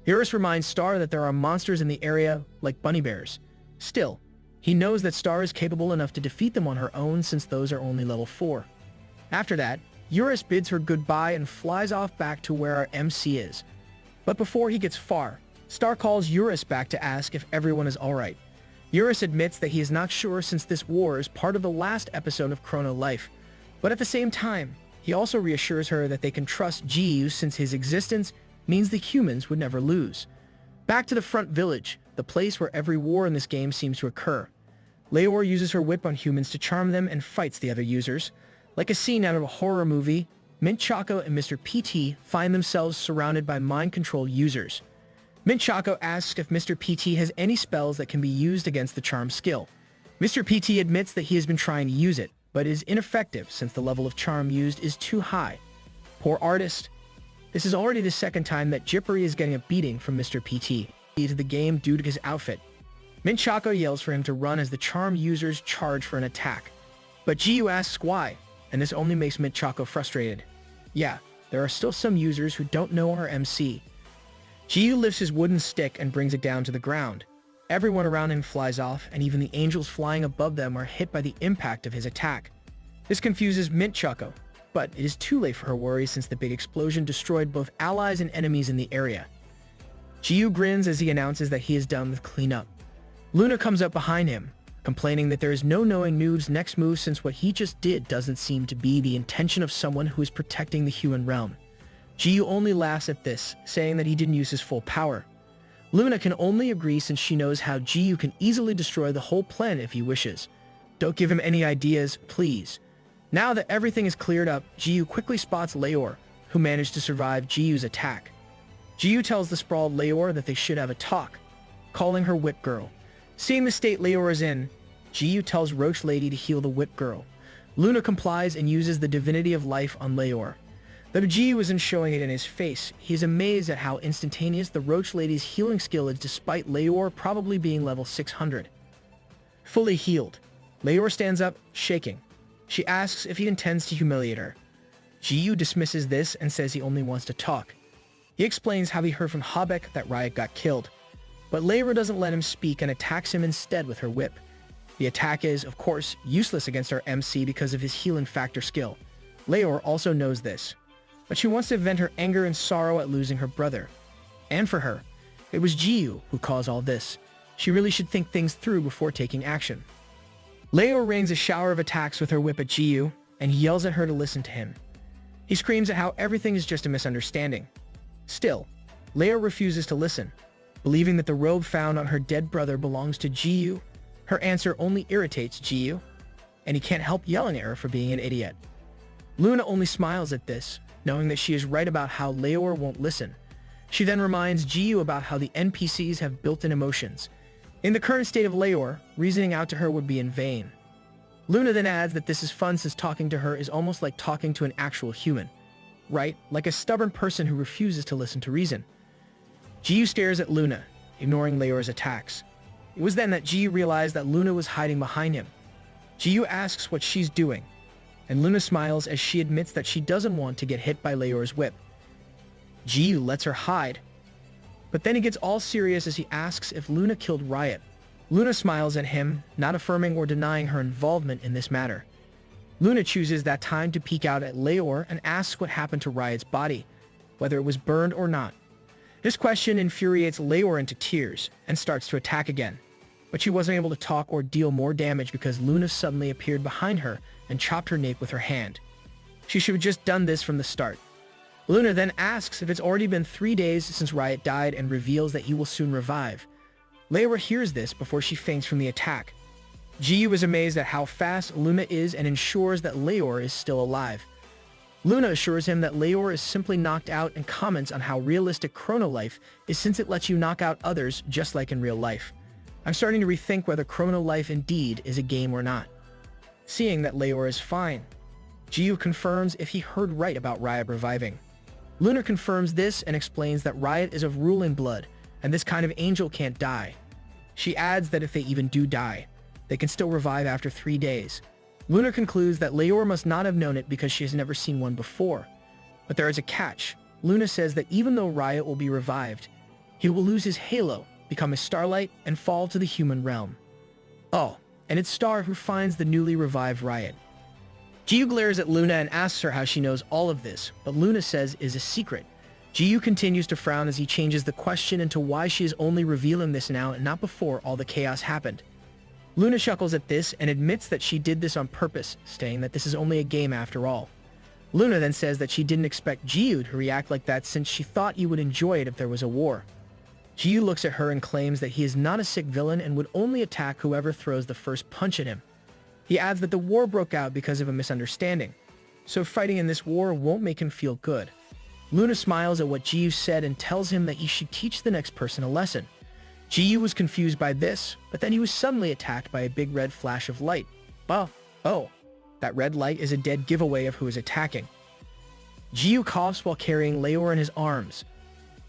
Eurus reminds Star that there are monsters in the area, like bunny bears. Still, he knows that Star is capable enough to defeat them on her own, since those are only level 4. After that, Eurus bids her goodbye and flies off back to where our MC is. But before he gets far, Star calls Eurus back to ask if everyone is alright. Eurus admits that he is not sure since this war is part of the last episode of Chrono Life, but at the same time, he also reassures her that they can trust Jiyu since his existence means the humans would never lose. Back to the front village, the place where every war in this game seems to occur. Leor uses her whip on humans to charm them and fights the other users. Like a scene out of a horror movie, Mint Choco and Mr. PT find themselves surrounded by mind-controlled users. Mint Choco asks if Mr. PT has any spells that can be used against the charm skill. Mr. PT admits that he has been trying to use it, but is ineffective since the level of charm used is too high. Poor artist. This is already the second time that Jippery is getting a beating from Mr. PT to the game due to his outfit. Mint Choco yells for him to run as the charm users charge for an attack. But Jiyu asks why, and this only makes Mint Choco frustrated. Yeah, there are still some users who don't know our MC. Jiyu lifts his wooden stick and brings it down to the ground. Everyone around him flies off, and even the angels flying above them are hit by the impact of his attack. This confuses Mint Choco, but it is too late for her worries since the big explosion destroyed both allies and enemies in the area. Jiyu grins as he announces that he is done with cleanup. Luna comes up behind him, complaining that there is no knowing Noob's next move since what he just did doesn't seem to be the intention of someone who is protecting the human realm. Jiyu only laughs at this, saying that he didn't use his full power. Luna can only agree since she knows how Jiyu can easily destroy the whole planet if he wishes. Don't give him any ideas, please. Now that everything is cleared up, Jiyu quickly spots Leor, who managed to survive Jiyu's attack. Jiyu tells the sprawled Leor that they should have a talk, calling her Whip Girl. Seeing the state Leor is in, Jiyu tells Roach Lady to heal the Whip Girl. Luna complies and uses the divinity of life on Leor. Though Jiyu isn't showing it in his face, he is amazed at how instantaneous the Roach Lady's healing skill is despite Leor probably being level 600. Fully healed, Leor stands up, shaking. She asks if he intends to humiliate her. Jiyu dismisses this and says he only wants to talk. He explains how he heard from Habeck that Riot got killed, but Leor doesn't let him speak and attacks him instead with her whip. The attack is, of course, useless against our MC because of his healing factor skill. Leor also knows this, but she wants to vent her anger and sorrow at losing her brother. And for her, it was Jiyu who caused all this. She really should think things through before taking action. Leor rains a shower of attacks with her whip at Jiyu, and he yells at her to listen to him. He screams at how everything is just a misunderstanding. Still, Leor refuses to listen, believing that the robe found on her dead brother belongs to Jiyu. Her answer only irritates Jiyu, and he can't help yelling at her for being an idiot. Luna only smiles at this, knowing that she is right about how Leor won't listen. She then reminds Jiyu about how the NPCs have built-in emotions. In the current state of Leor, reasoning out to her would be in vain. Luna then adds that this is fun since talking to her is almost like talking to an actual human. Right? Like a stubborn person who refuses to listen to reason. Jiyu stares at Luna, ignoring Leor's attacks. It was then that Jiyu realized that Luna was hiding behind him. Jiyu asks what she's doing, and Luna smiles as she admits that she doesn't want to get hit by Leor's whip. Jiyu lets her hide, but then he gets all serious as he asks if Luna killed Riot. Luna smiles at him, not affirming or denying her involvement in this matter. Luna chooses that time to peek out at Leor and asks what happened to Riot's body, whether it was burned or not. This question infuriates Leor into tears and starts to attack again, but she wasn't able to talk or deal more damage because Luna suddenly appeared behind her and chopped her nape with her hand. She should have just done this from the start. Luna then asks if it's already been 3 days since Riot died and reveals that he will soon revive. Leor hears this before she faints from the attack. Jiyu is amazed at how fast Luna is and ensures that Leor is still alive. Luna assures him that Leor is simply knocked out and comments on how realistic Chrono Life is since it lets you knock out others just like in real life. I'm starting to rethink whether Chrono Life indeed is a game or not. Seeing that Leor is fine, Jiyu confirms if he heard right about Riot reviving. Luna confirms this and explains that Riot is of ruling blood, and this kind of angel can't die. She adds that if they even do die, they can still revive after 3 days. Luna concludes that Leor must not have known it because she has never seen one before. But there is a catch. Luna says that even though Riot will be revived, he will lose his halo, become a starlight, and fall to the human realm. Oh, and it's Star who finds the newly revived Riot. Jiyu glares at Luna and asks her how she knows all of this, but Luna says it is a secret. Jiyu continues to frown as he changes the question into why she is only revealing this now and not before all the chaos happened. Luna chuckles at this and admits that she did this on purpose, stating that this is only a game after all. Luna then says that she didn't expect Jiyu to react like that since she thought you would enjoy it if there was a war. Jiyu looks at her and claims that he is not a sick villain and would only attack whoever throws the first punch at him. He adds that the war broke out because of a misunderstanding, so fighting in this war won't make him feel good. Luna smiles at what Jiyu said and tells him that he should teach the next person a lesson. Jiyu was confused by this, but then he was suddenly attacked by a big red flash of light. Oh, that red light is a dead giveaway of who is attacking. Jiyu coughs while carrying Leor in his arms.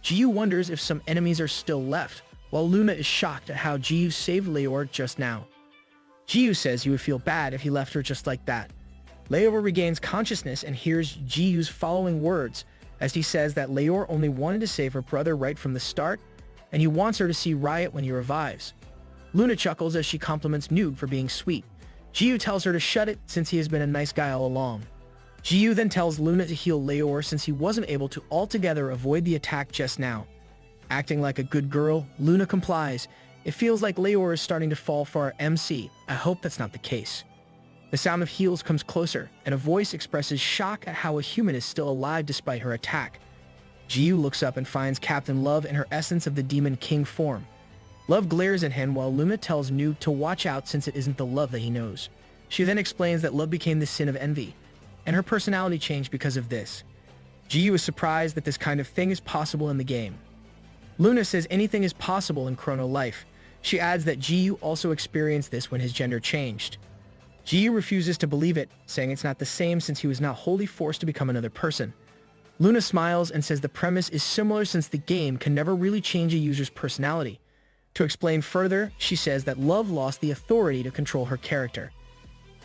Jiyu wonders if some enemies are still left, while Luna is shocked at how Jiyu saved Leor just now. Jiyu says he would feel bad if he left her just like that. Leor regains consciousness and hears Jiyu's following words as he says that Leor only wanted to save her brother right from the start, and he wants her to see Riot when he revives. Luna chuckles as she compliments Noob for being sweet. Jiyu tells her to shut it since he has been a nice guy all along. Jiyu then tells Luna to heal Leor since he wasn't able to altogether avoid the attack just now. Acting like a good girl, Luna complies. It feels like Leor is starting to fall for our MC. I hope that's not the case. The sound of heals comes closer, and a voice expresses shock at how a human is still alive despite her attack. Jiyu looks up and finds Captain Love in her essence of the Demon King form. Love glares at him while Luna tells Noob to watch out since it isn't the Love that he knows. She then explains that Love became the sin of envy, and her personality changed because of this. Jiyu is surprised that this kind of thing is possible in the game. Luna says anything is possible in Chrono Life. She adds that Jiyu also experienced this when his gender changed. Jiyu refuses to believe it, saying it's not the same since he was not wholly forced to become another person. Luna smiles and says the premise is similar since the game can never really change a user's personality. To explain further, she says that Love lost the authority to control her character.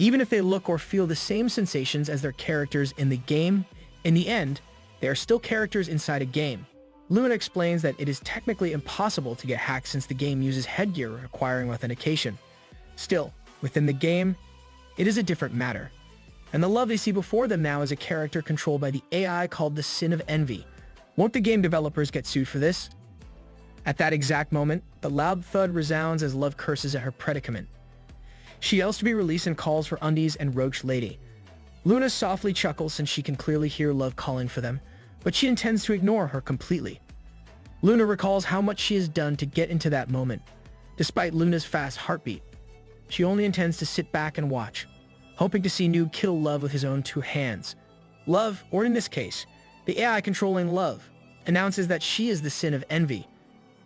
Even if they look or feel the same sensations as their characters in the game, in the end, they are still characters inside a game. Luna explains that it is technically impossible to get hacked since the game uses headgear requiring authentication. Still, within the game, it is a different matter. And the Love they see before them now is a character controlled by the AI called the Sin of Envy. Won't the game developers get sued for this? At that exact moment, the loud thud resounds as Love curses at her predicament. She yells to be released and calls for Undies and Roach Lady. Luna softly chuckles since she can clearly hear Love calling for them, but she intends to ignore her completely. Luna recalls how much she has done to get into that moment. Despite Luna's fast heartbeat, she only intends to sit back and watch, hoping to see Noob kill Love with his own two hands. Love, or in this case, the AI controlling Love, announces that she is the Sin of Envy.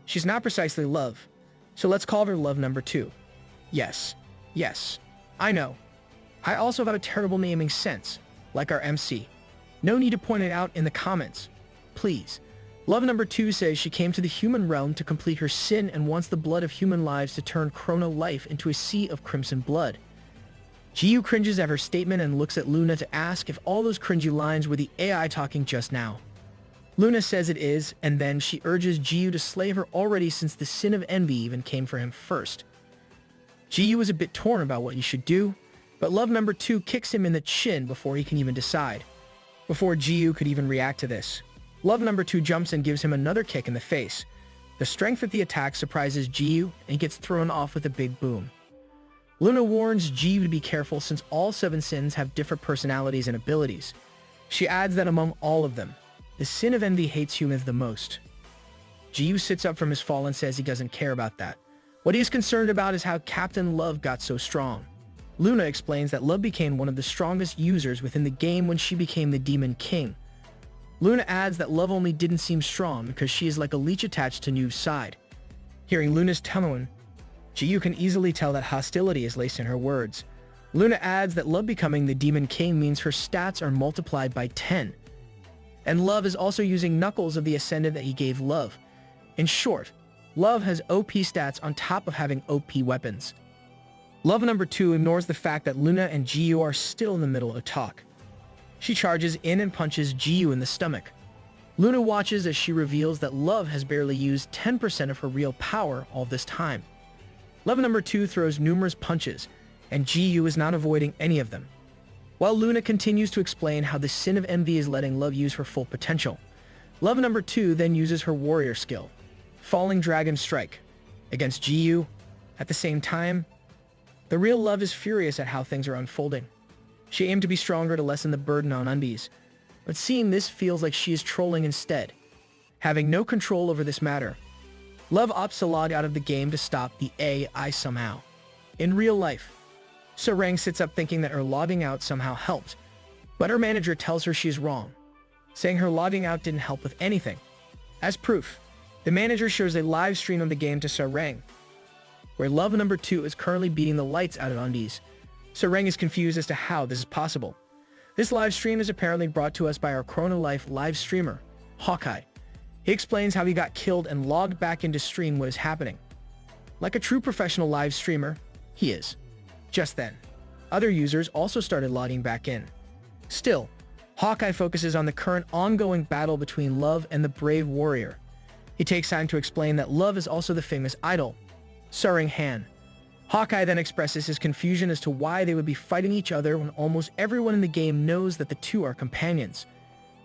She's not precisely Love, so let's call her Love number 2. Yes, I know. I also have a terrible naming sense, like our MC. No need to point it out in the comments. Please. Love number 2 says she came to the human realm to complete her sin and wants the blood of human lives to turn Chrono Life into a sea of crimson blood. Jiyu cringes at her statement and looks at Luna to ask if all those cringy lines were the AI talking just now. Luna says it is, and then she urges Jiyu to slay her already since the Sin of Envy even came for him first. Jiyu is a bit torn about what he should do, but Love number 2 kicks him in the chin before he can even decide. Before Jiyu could even react to this, Love number 2 jumps and gives him another kick in the face. The strength of the attack surprises Jiyu and he gets thrown off with a big boom. Luna warns Jiyu to be careful since all 7 sins have different personalities and abilities. She adds that among all of them, the Sin of Envy hates humans the most. Jiyu sits up from his fall and says he doesn't care about that. What he is concerned about is how Captain Love got so strong. Luna explains that Love became one of the strongest users within the game when she became the Demon King. Luna adds that Love only didn't seem strong because she is like a leech attached to Noob's side. Hearing Luna's tone, Jiyu can easily tell that hostility is laced in her words. Luna adds that Love becoming the Demon King means her stats are multiplied by 10. And Love is also using Knuckles of the Ascendant that he gave Love. In short, Love has OP stats on top of having OP weapons. Love number 2 ignores the fact that Luna and Jiyu are still in the middle of talk. She charges in and punches Jiyu in the stomach. Luna watches as she reveals that Love has barely used 10% of her real power all this time. Love number 2 throws numerous punches, and Jiyu is not avoiding any of them. While Luna continues to explain how the Sin of Envy is letting Love use her full potential, Love number 2 then uses her warrior skill, Falling Dragon Strike, against Jiyu. At the same time, The real love is furious at how things are unfolding. She aimed to be stronger to lessen the burden on undies, but seeing this feels like she is trolling instead. Having no control over this matter, Love opts to log out of the game to stop the AI somehow. In real life, Sarang sits up thinking that her logging out somehow helped, but her manager tells her she is wrong, saying her logging out didn't help with anything. As proof, the manager shows a live stream of the game to Sarang, where Love number 2 is currently beating the lights out of undies. Sarang is confused as to how this is possible. This live stream is apparently brought to us by our Chrono Life live streamer, Hawkeye. He explains how he got killed and logged back in to stream what is happening. Like a true professional live streamer, he is. Just then, other users also started logging back in. Still, Hawkeye focuses on the current ongoing battle between Love and the Brave Warrior. He takes time to explain that Love is also the famous idol, Sarang Han. Hawkeye then expresses his confusion as to why they would be fighting each other when almost everyone in the game knows that the two are companions.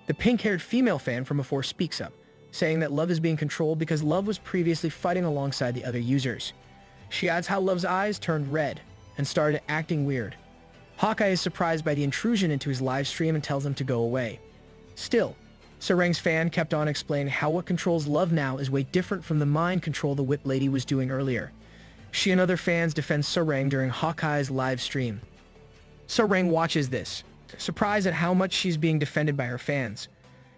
The pink-haired female fan from before speaks up, saying that Love is being controlled because Love was previously fighting alongside the other users. She adds how Love's eyes turned red and started acting weird. Hawkeye is surprised by the intrusion into his live stream and tells him to go away. Still, Sarang's fan kept on explaining how what controls Love now is way different from the mind control the whip lady was doing earlier. She and other fans defend Sarang during Hawkeye's live stream. Sarang watches this, surprised at how much she's being defended by her fans.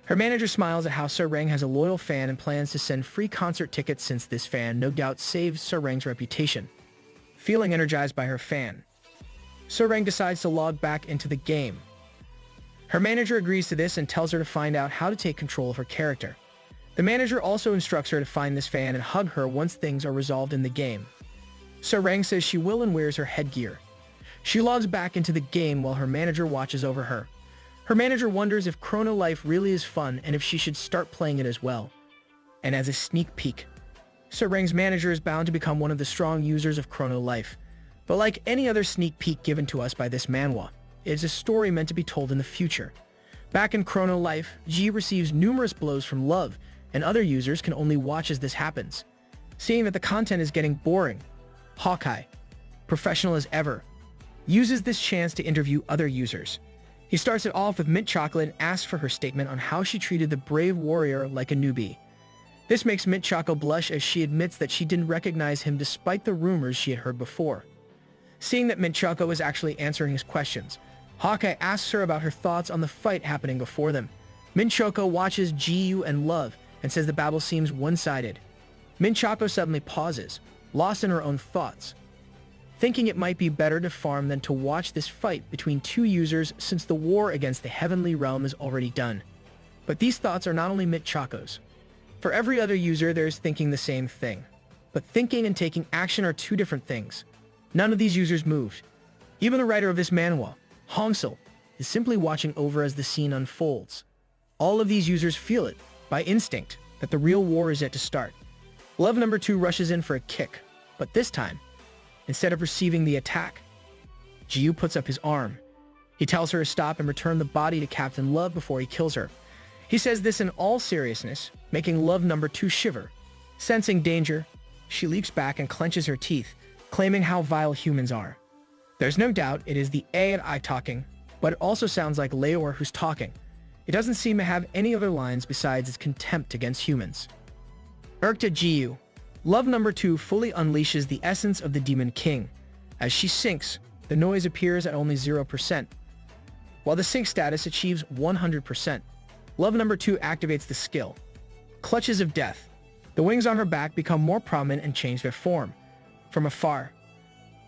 Her manager smiles at how Sarang has a loyal fan and plans to send free concert tickets since this fan no doubt saved Sarang's reputation. Feeling energized by her fan, Sarang decides to log back into the game. Her manager agrees to this and tells her to find out how to take control of her character. The manager also instructs her to find this fan and hug her once things are resolved in the game. Sarang says she will and wears her headgear. She logs back into the game while her manager watches over her. Her manager wonders if Chrono Life really is fun and if she should start playing it as well. And as a sneak peek, Sarang's manager is bound to become one of the strong users of Chrono Life. But like any other sneak peek given to us by this manhwa, it is a story meant to be told in the future. Back in Chrono Life, Ji receives numerous blows from Love, and other users can only watch as this happens. Seeing that the content is getting boring, Hawkeye, professional as ever, uses this chance to interview other users. He starts it off with Mint Chocolate and asks for her statement on how she treated the Brave Warrior like a newbie. This makes Mint Choco blush as she admits that she didn't recognize him despite the rumors she had heard before. Seeing that Mint Choco is actually answering his questions, Hawkeye asks her about her thoughts on the fight happening before them. Mint Choco watches Jiyu and Love and says the battle seems one-sided. Mint Choco suddenly pauses, lost in her own thoughts, thinking it might be better to farm than to watch this fight between two users since the war against the heavenly realm is already done. But these thoughts are not only Mint Choco's. For every other user, there is thinking the same thing. But thinking and taking action are two different things. None of these users moved. Even the writer of this manhwa, Hongsil, is simply watching over as the scene unfolds. All of these users feel it, by instinct, that the real war is yet to start. Love number 2 rushes in for a kick, but this time, instead of receiving the attack, Jiyu puts up his arm. He tells her to stop and return the body to Captain Love before he kills her. He says this in all seriousness, making Love number 2 shiver. Sensing danger, she leaps back and clenches her teeth, claiming how vile humans are. There's no doubt it is the AI talking, but it also sounds like Leor who's talking. It doesn't seem to have any other lines besides its contempt against humans. Irked at Jiyu, Love number 2 fully unleashes the essence of the Demon King. As she sinks, the noise appears at only 0%, while the sync status achieves 100%. Love number 2 activates the skill, Clutches of Death. The wings on her back become more prominent and change their form. From afar,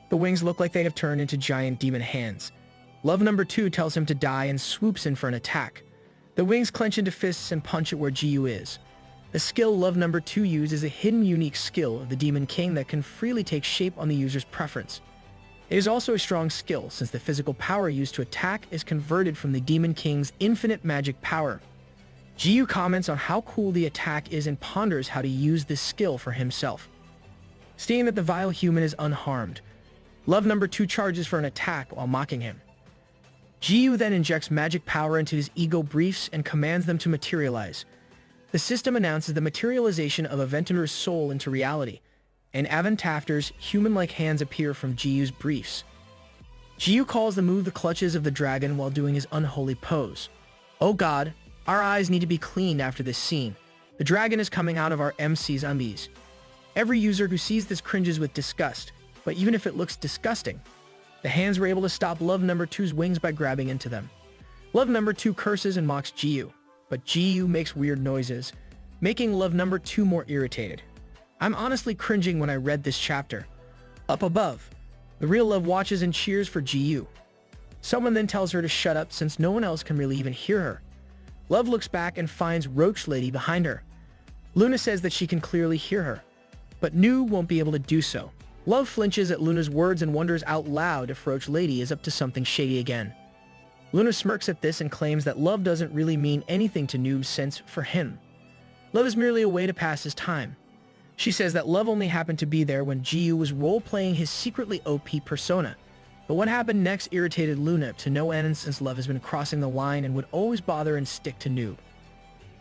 the wings look like they have turned into giant demon hands. Love number 2 tells him to die and swoops in for an attack. The wings clench into fists and punch at where Jiyu is. The skill Love number 2 uses is a hidden unique skill of the Demon King that can freely take shape on the user's preference. It is also a strong skill since the physical power used to attack is converted from the Demon King's infinite magic power. Jiyu comments on how cool the attack is and ponders how to use this skill for himself. Seeing that the vile human is unharmed, Love number 2 charges for an attack while mocking him. Jiyu then injects magic power into his ego briefs and commands them to materialize. The system announces the materialization of a Ventnor's soul into reality, and Avantafter's human-like hands appear from Jiyu's briefs. Jiyu calls the move the clutches of the dragon while doing his unholy pose. Oh god, our eyes need to be cleaned after this scene. The dragon is coming out of our MC's undies. Every user who sees this cringes with disgust, but even if it looks disgusting, the hands were able to stop Love Number 2's wings by grabbing into them. Love Number 2 curses and mocks Jiyu, but Jiyu makes weird noises, making Love Number 2 more irritated. I'm honestly cringing when I read this chapter. Up above, the real Love watches and cheers for Jiyu. Someone then tells her to shut up since no one else can really even hear her. Love looks back and finds Roach Lady behind her. Luna says that she can clearly hear her, but Noob won't be able to do so. Love flinches at Luna's words and wonders out loud if Roach Lady is up to something shady again. Luna smirks at this and claims that love doesn't really mean anything to Noob since, for him, love is merely a way to pass his time. She says that love only happened to be there when Jiyu was role-playing his secretly OP persona. But what happened next irritated Luna to no end since love has been crossing the line and would always bother and stick to Noob.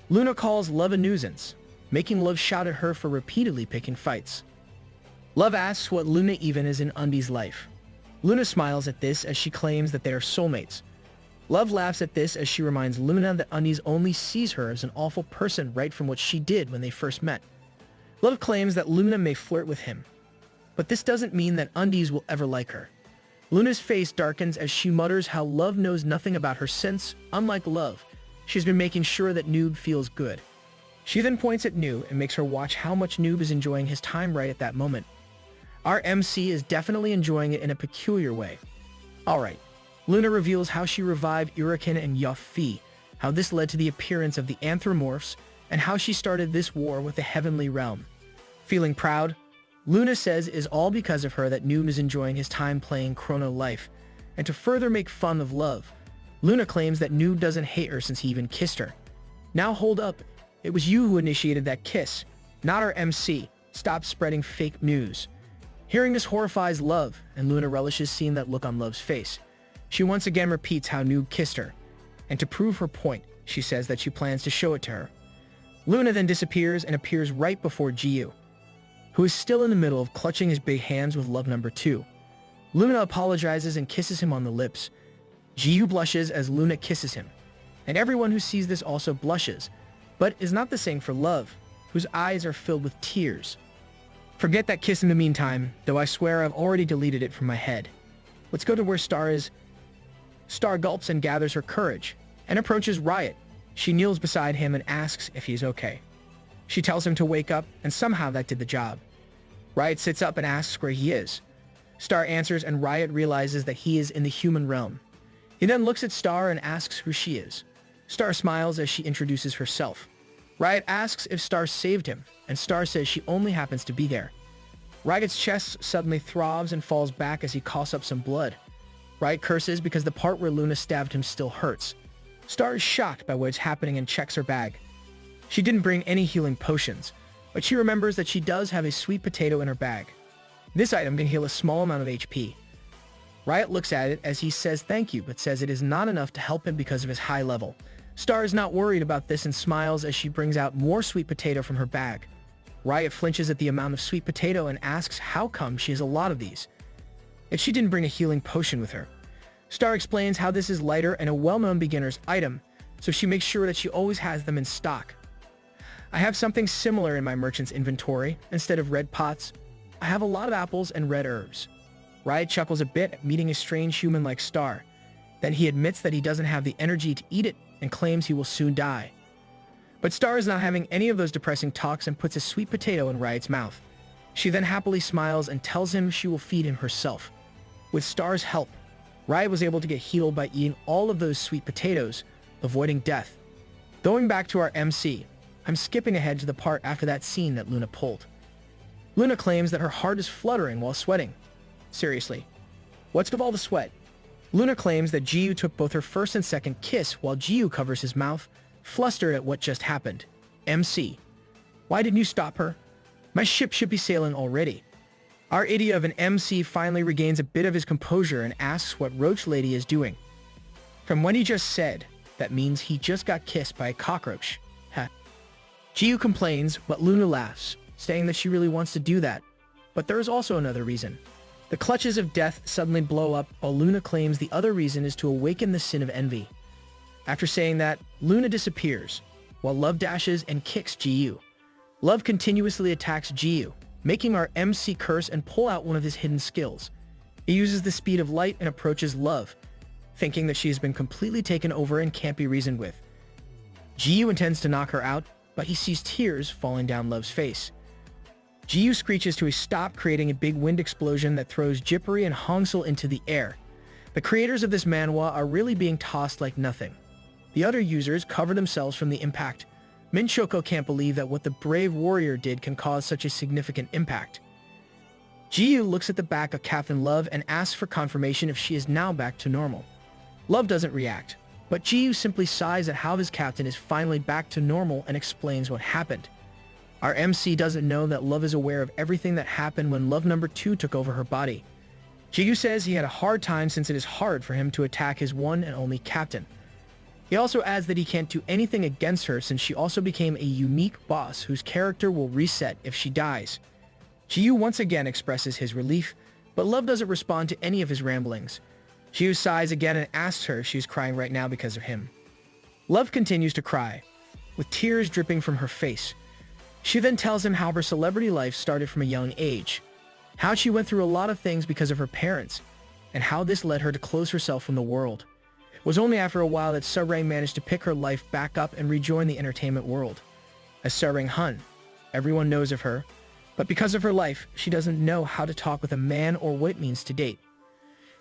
Luna calls love a nuisance, making love shout at her for repeatedly picking fights. Love asks what Luna even is in Undi's life. Luna smiles at this as she claims that they are soulmates. Love laughs at this as she reminds Luna that Undies only sees her as an awful person right from what she did when they first met. Love claims that Luna may flirt with him, but this doesn't mean that Undies will ever like her. Luna's face darkens as she mutters how Love knows nothing about her since, unlike Love, she's been making sure that Noob feels good. She then points at Noob and makes her watch how much Noob is enjoying his time right at that moment. Our MC is definitely enjoying it in a peculiar way. Alright, Luna reveals how she revived Urakin and Yuffie, how this led to the appearance of the Anthropomorphs, and how she started this war with the Heavenly Realm. Feeling proud, Luna says it is all because of her that Noob is enjoying his time playing Chrono Life, and to further make fun of Love, Luna claims that Noob doesn't hate her since he even kissed her. Now hold up, it was you who initiated that kiss, not our MC. Stop spreading fake news. Hearing this horrifies Love, and Luna relishes seeing that look on Love's face. She once again repeats how Noob kissed her, and to prove her point, she says that she plans to show it to her. Luna then disappears and appears right before Jiyu, who is still in the middle of clutching his big hands with Love Number 2. Luna apologizes and kisses him on the lips. Jiyu blushes as Luna kisses him, and everyone who sees this also blushes, but is not the same for Love, whose eyes are filled with tears. Forget that kiss in the meantime, though I swear I've already deleted it from my head. Let's go to where Star is. Star gulps and gathers her courage, and approaches Riot. She kneels beside him and asks if he's okay. She tells him to wake up, and somehow that did the job. Riot sits up and asks where he is. Star answers, and Riot realizes that he is in the human realm. He then looks at Star and asks who she is. Star smiles as she introduces herself. Riot asks if Star saved him, and Star says she only happens to be there. Riot's chest suddenly throbs and falls back as he coughs up some blood. Riot curses because the part where Luna stabbed him still hurts. Star is shocked by what is happening and checks her bag. She didn't bring any healing potions, but she remembers that she does have a sweet potato in her bag. This item can heal a small amount of HP. Riot looks at it as he says thank you, but says it is not enough to help him because of his high level. Star is not worried about this and smiles as she brings out more sweet potato from her bag. Riot flinches at the amount of sweet potato and asks how come she has a lot of these, if she didn't bring a healing potion with her. Star explains how this is lighter and a well-known beginner's item, so she makes sure that she always has them in stock. I have something similar in my merchant's inventory. Instead of red pots, I have a lot of apples and red herbs. Riot chuckles a bit at meeting a strange human like Star. Then he admits that he doesn't have the energy to eat it and claims he will soon die. But Star is not having any of those depressing talks and puts a sweet potato in Riot's mouth. She then happily smiles and tells him she will feed him herself. With Star's help, Riot was able to get healed by eating all of those sweet potatoes, avoiding death. Going back to our MC, I'm skipping ahead to the part after that scene that Luna pulled. Luna claims that her heart is fluttering while sweating. Seriously, what's with all the sweat? Luna claims that Jiyu took both her first and second kiss while Jiyu covers his mouth, flustered at what just happened. MC, why didn't you stop her? My ship should be sailing already. Our idiot of an MC finally regains a bit of his composure and asks what Roach Lady is doing. From what he just said, that means he just got kissed by a cockroach. Ha. Jiyu complains, but Luna laughs, saying that she really wants to do that. But there is also another reason. The clutches of death suddenly blow up, while Luna claims the other reason is to awaken the sin of envy. After saying that, Luna disappears, while Love dashes and kicks GU. Love continuously attacks GU, making our MC curse and pull out one of his hidden skills. He uses the speed of light and approaches Love, thinking that she has been completely taken over and can't be reasoned with. GU intends to knock her out, but he sees tears falling down Love's face. GU screeches to a stop, creating a big wind explosion that throws Jippery and Hongsul into the air. The creators of this manhwa are really being tossed like nothing. The other users cover themselves from the impact. Min Shoko can't believe that what the brave warrior did can cause such a significant impact. GU looks at the back of Captain Love and asks for confirmation if she is now back to normal. Love doesn't react, but GU simply sighs at how his captain is finally back to normal and explains what happened. Our MC doesn't know that Love is aware of everything that happened when Love number 2 took over her body. GU says he had a hard time since it is hard for him to attack his one and only captain. He also adds that he can't do anything against her since she also became a unique boss whose character will reset if she dies. GU once again expresses his relief, but Love doesn't respond to any of his ramblings. GU sighs again and asks her if she's crying right now because of him. Love continues to cry, with tears dripping from her face. She then tells him how her celebrity life started from a young age, how she went through a lot of things because of her parents, and how this led her to close herself from the world. It was only after a while that Sarang managed to pick her life back up and rejoin the entertainment world. As Sarang Hun, everyone knows of her, but because of her life, she doesn't know how to talk with a man or what it means to date.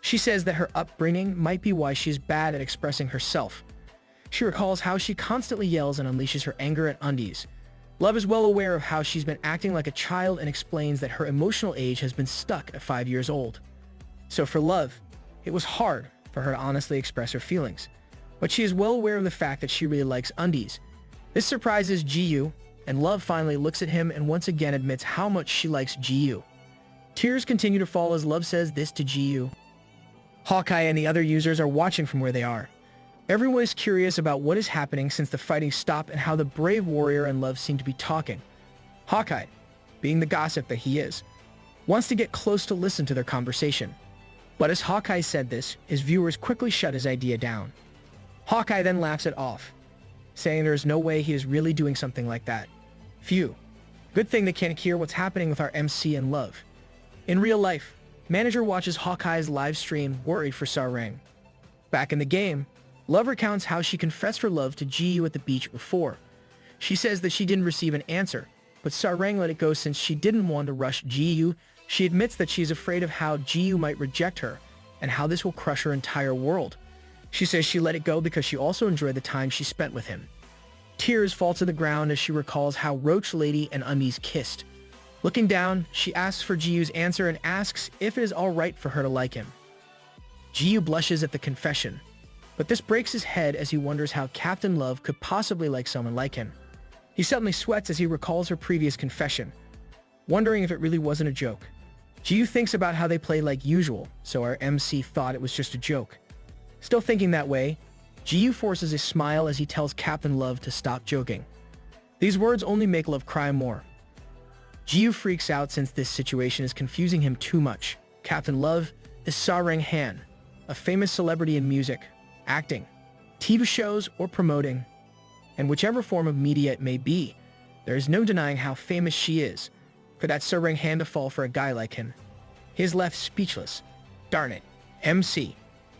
She says that her upbringing might be why she is bad at expressing herself. She recalls how she constantly yells and unleashes her anger at undies. Love is well aware of how she's been acting like a child and explains that her emotional age has been stuck at 5 years old. So for Love, it was hard for her to honestly express her feelings, but she is well aware of the fact that she really likes undies. This surprises GU, and Love finally looks at him and once again admits how much she likes GU. Tears continue to fall as Love says this to GU. Hawkeye and the other users are watching from where they are. Everyone is curious about what is happening since the fighting stopped and how the brave warrior and Love seem to be talking. Hawkeye, being the gossip that he is, wants to get close to listen to their conversation. But as Hawkeye said this, his viewers quickly shut his idea down. Hawkeye then laughs it off, saying there is no way he is really doing something like that. Phew. Good thing they can't hear what's happening with our MC and Love. In real life, Manager watches Hawkeye's live stream, worried for Sarang. Back in the game, Love recounts how she confessed her love to GU at the beach before. She says that she didn't receive an answer, but Sarang let it go since she didn't want to rush GU. She admits that she is afraid of how GU might reject her and how this will crush her entire world. She says she let it go because she also enjoyed the time she spent with him. Tears fall to the ground as she recalls how Roach Lady and Undies kissed. Looking down, she asks for GU's answer and asks if it is alright for her to like him. GU blushes at the confession, but this breaks his head as he wonders how Captain Love could possibly like someone like him. He suddenly sweats as he recalls her previous confession, wondering if it really wasn't a joke. GU thinks about how they play like usual, so our MC thought it was just a joke. Still thinking that way, GU forces a smile as he tells Captain Love to stop joking. These words only make Love cry more. GU freaks out since this situation is confusing him too much. Captain Love is Sarang Han, a famous celebrity in music, acting, TV shows, or promoting. And whichever form of media it may be, there is no denying how famous she is. For that Sarang Han to fall for a guy like him. He is left speechless. Darn it. MC,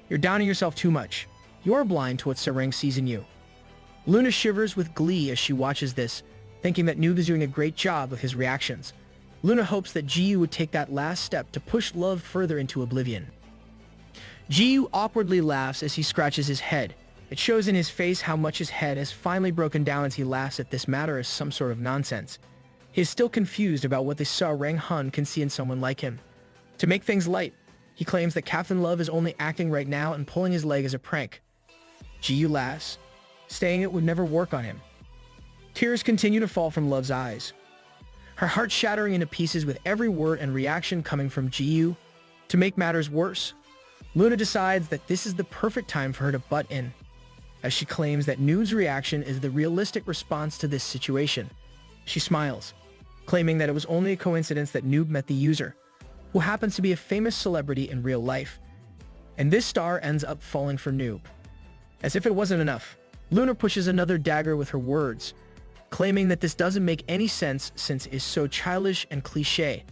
you're downing yourself too much. You are blind to what Sarang sees in you. Luna shivers with glee as she watches this, thinking that Noob is doing a great job with his reactions. Luna hopes that GU would take that last step to push Love further into oblivion. GU awkwardly laughs as he scratches his head. It shows in his face how much his head has finally broken down as he laughs at this matter as some sort of nonsense. He is still confused about what the Sarang Hun can see in someone like him. To make things light, he claims that Captain Love is only acting right now and pulling his leg as a prank. GU laughs, saying it would never work on him. Tears continue to fall from Love's eyes, her heart shattering into pieces with every word and reaction coming from GU. To make matters worse, Luna decides that this is the perfect time for her to butt in, as she claims that Noob's reaction is the realistic response to this situation. She smiles, claiming that it was only a coincidence that Noob met the user, who happens to be a famous celebrity in real life. And this star ends up falling for Noob. As if it wasn't enough, Luna pushes another dagger with her words, claiming that this doesn't make any sense since it is so childish and cliché,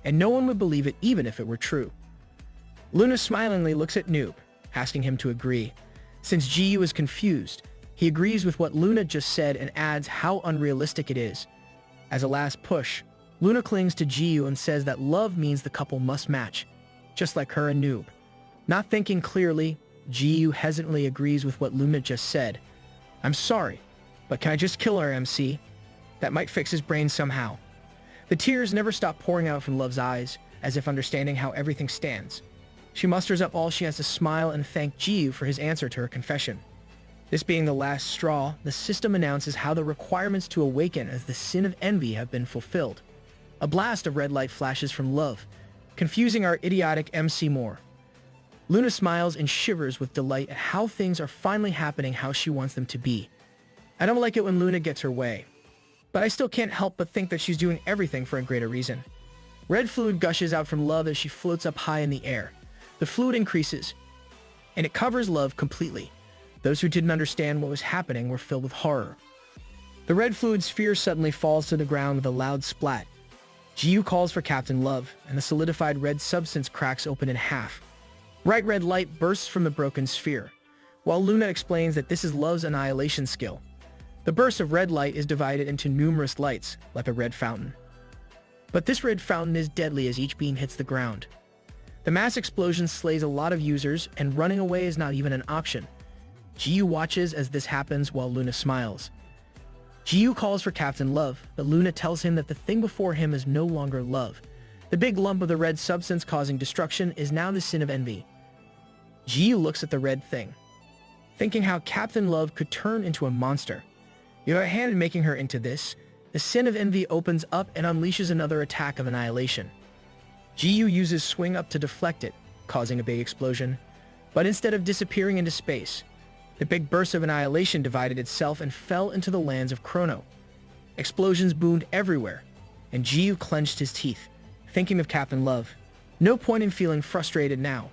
and no one would believe it even if it were true. Luna smilingly looks at Noob, asking him to agree. Since GU is confused, he agrees with what Luna just said and adds how unrealistic it is. As a last push, Luna clings to GU and says that love means the couple must match, just like her and Noob. Not thinking clearly, GU hesitantly agrees with what Luna just said. I'm sorry, but can I just kill our MC? That might fix his brain somehow. The tears never stop pouring out from Love's eyes, as if understanding how everything stands. She musters up all she has to smile and thank GU for his answer to her confession. This being the last straw, the system announces how the requirements to awaken as the sin of envy have been fulfilled. A blast of red light flashes from Love, confusing our idiotic MC more. Luna smiles and shivers with delight at how things are finally happening how she wants them to be. I don't like it when Luna gets her way, but I still can't help but think that she's doing everything for a greater reason. Red fluid gushes out from Love as she floats up high in the air. The fluid increases, and it covers Love completely. Those who didn't understand what was happening were filled with horror. The red fluid sphere suddenly falls to the ground with a loud splat. GU calls for Captain Love, and the solidified red substance cracks open in half. Bright red light bursts from the broken sphere, while Luna explains that this is Love's annihilation skill. The burst of red light is divided into numerous lights, like a red fountain. But this red fountain is deadly as each beam hits the ground. The mass explosion slays a lot of users, and running away is not even an option. GU watches as this happens while Luna smiles. GU calls for Captain Love, but Luna tells him that the thing before him is no longer love. The big lump of the red substance causing destruction is now the sin of envy. GU looks at the red thing, thinking how Captain Love could turn into a monster. With her hand making her into this, the sin of envy opens up and unleashes another attack of annihilation. GU uses Swing Up to deflect it, causing a big explosion. But instead of disappearing into space, the big burst of annihilation divided itself and fell into the lands of Chrono. Explosions boomed everywhere, and GU clenched his teeth, thinking of Captain Love. No point in feeling frustrated now.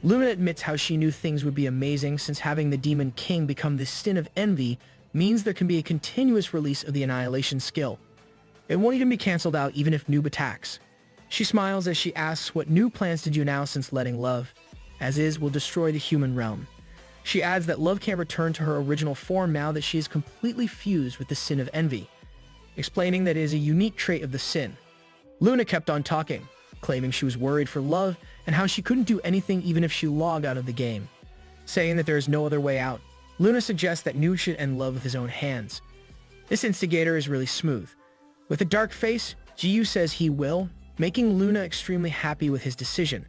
Luna admits how she knew things would be amazing since having the Demon King become the sin of envy means there can be a continuous release of the annihilation skill. It won't even be cancelled out even if Noob attacks. She smiles as she asks what Noob plans to do now since letting Love, as is, will destroy the human realm. She adds that Love can't return to her original form now that she is completely fused with the sin of envy, explaining that it is a unique trait of the sin. Luna kept on talking, claiming she was worried for Love and how she couldn't do anything even if she logged out of the game. Saying that there is no other way out, Luna suggests that Noob should end Love with his own hands. This instigator is really smooth. With a dark face, GU says he will, making Luna extremely happy with his decision.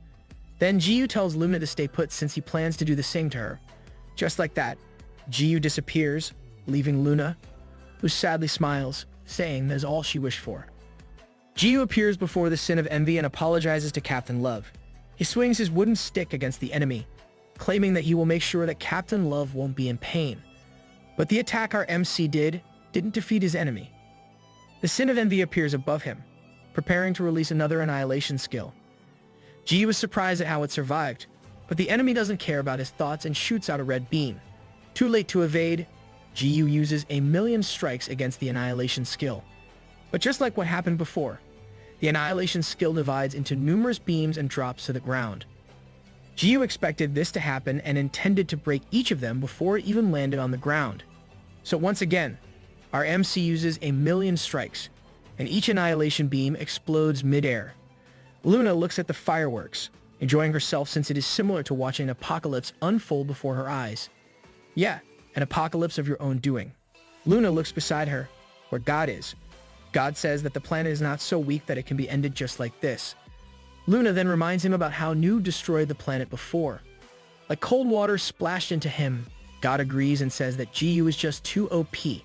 Then GU tells Luna to stay put since he plans to do the same to her. Just like that, GU disappears, leaving Luna, who sadly smiles, saying that is all she wished for. GU appears before the sin of envy and apologizes to Captain Love. He swings his wooden stick against the enemy, claiming that he will make sure that Captain Love won't be in pain. But the attack our MC didn't defeat his enemy. The sin of envy appears above him, preparing to release another annihilation skill. GU is surprised at how it survived, but the enemy doesn't care about his thoughts and shoots out a red beam. Too late to evade, GU uses 1,000,000 strikes against the annihilation skill. But just like what happened before, the annihilation skill divides into numerous beams and drops to the ground. GU expected this to happen and intended to break each of them before it even landed on the ground. So once again, our MC uses 1,000,000 strikes, and each annihilation beam explodes mid-air. Luna looks at the fireworks, enjoying herself since it is similar to watching an apocalypse unfold before her eyes. Yeah, an apocalypse of your own doing. Luna looks beside her, where God is. God says that the planet is not so weak that it can be ended just like this. Luna then reminds him about how Noob destroyed the planet before. Like cold water splashed into him, God agrees and says that GU is just too OP.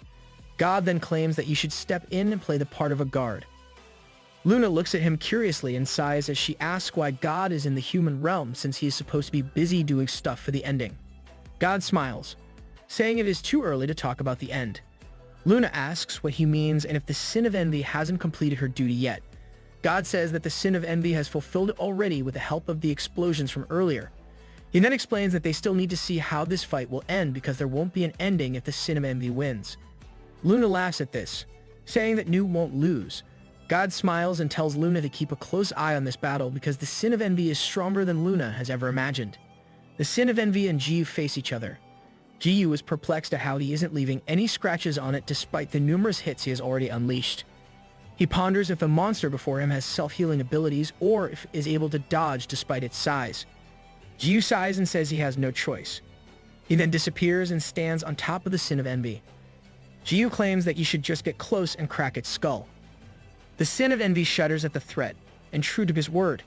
God then claims that you should step in and play the part of a guard. Luna looks at him curiously and sighs as she asks why God is in the human realm since he is supposed to be busy doing stuff for the ending. God smiles, saying it is too early to talk about the end. Luna asks what he means and if the sin of envy hasn't completed her duty yet. God says that the sin of envy has fulfilled it already with the help of the explosions from earlier. He then explains that they still need to see how this fight will end because there won't be an ending if the sin of envy wins. Luna laughs at this, saying that Noob won't lose. God smiles and tells Luna to keep a close eye on this battle because the sin of envy is stronger than Luna has ever imagined. The sin of envy and Jiyu face each other. Jiyu is perplexed at how he isn't leaving any scratches on it despite the numerous hits he has already unleashed. He ponders if the monster before him has self-healing abilities or if it is able to dodge despite its size. Jiyu sighs and says he has no choice. He then disappears and stands on top of the sin of envy. Jiyu claims that you should just get close and crack its skull. The sin of envy shudders at the threat, and true to his word,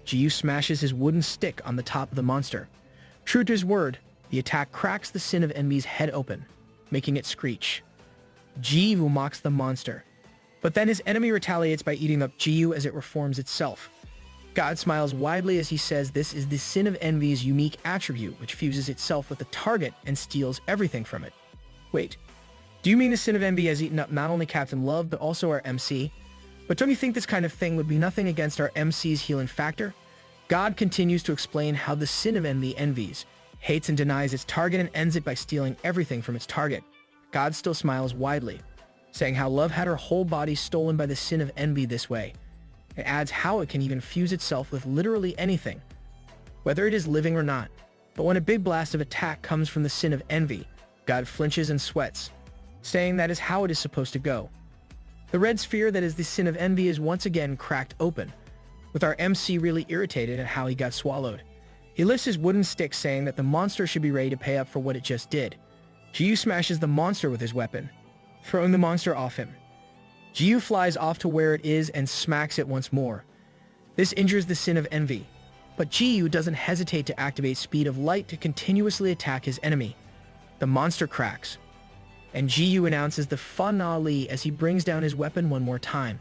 Jiyu smashes his wooden stick on the top of the monster. True to his word, the attack cracks the sin of envy's head open, making it screech. Jiyu mocks the monster, but then his enemy retaliates by eating up Jiyu as it reforms itself. God smiles widely as he says this is the sin of envy's unique attribute which fuses itself with the target and steals everything from it. Wait, do you mean the sin of envy has eaten up not only Captain Love but also our MC? But don't you think this kind of thing would be nothing against our MC's healing factor? God continues to explain how the sin of envy envies, hates and denies its target and ends it by stealing everything from its target. God still smiles widely, saying how love had her whole body stolen by the sin of envy this way. It adds how it can even fuse itself with literally anything, whether it is living or not. But when a big blast of attack comes from the sin of envy, God flinches and sweats, saying that is how it is supposed to go. The red sphere that is the sin of envy is once again cracked open, with our MC really irritated at how he got swallowed. He lifts his wooden stick saying that the monster should be ready to pay up for what it just did. Jiyu smashes the monster with his weapon, throwing the monster off him. Jiyu flies off to where it is and smacks it once more. This injures the sin of envy, but Jiyu doesn't hesitate to activate Speed of Light to continuously attack his enemy. The monster cracks, and Jiyu announces the finale as he brings down his weapon one more time.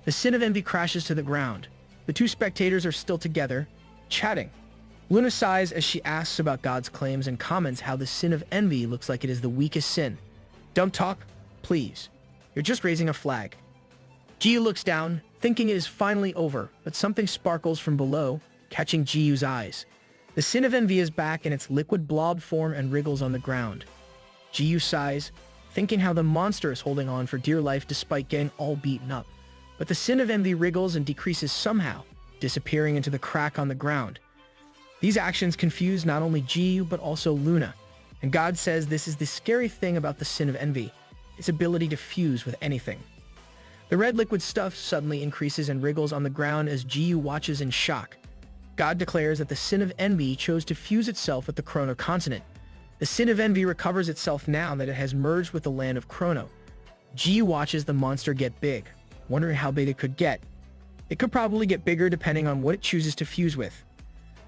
The sin of envy crashes to the ground. The two spectators are still together, chatting. Luna sighs as she asks about God's claims and comments how the sin of envy looks like it is the weakest sin. Dumb talk, please. You're just raising a flag. Jiyu looks down, thinking it is finally over, but something sparkles from below, catching Jiyu's eyes. The sin of envy is back in its liquid blob form and wriggles on the ground. Jiyu sighs, thinking how the monster is holding on for dear life despite getting all beaten up. But the sin of envy wriggles and decreases somehow, disappearing into the crack on the ground. These actions confuse not only Jiyu but also Luna, and God says this is the scary thing about the sin of envy, its ability to fuse with anything. The red liquid stuff suddenly increases and wriggles on the ground as Jiyu watches in shock. God declares that the sin of envy chose to fuse itself with the Chrono continent. The sin of envy recovers itself now that it has merged with the land of Chrono. Jiyu watches the monster get big, wondering how big it could get. It could probably get bigger depending on what it chooses to fuse with.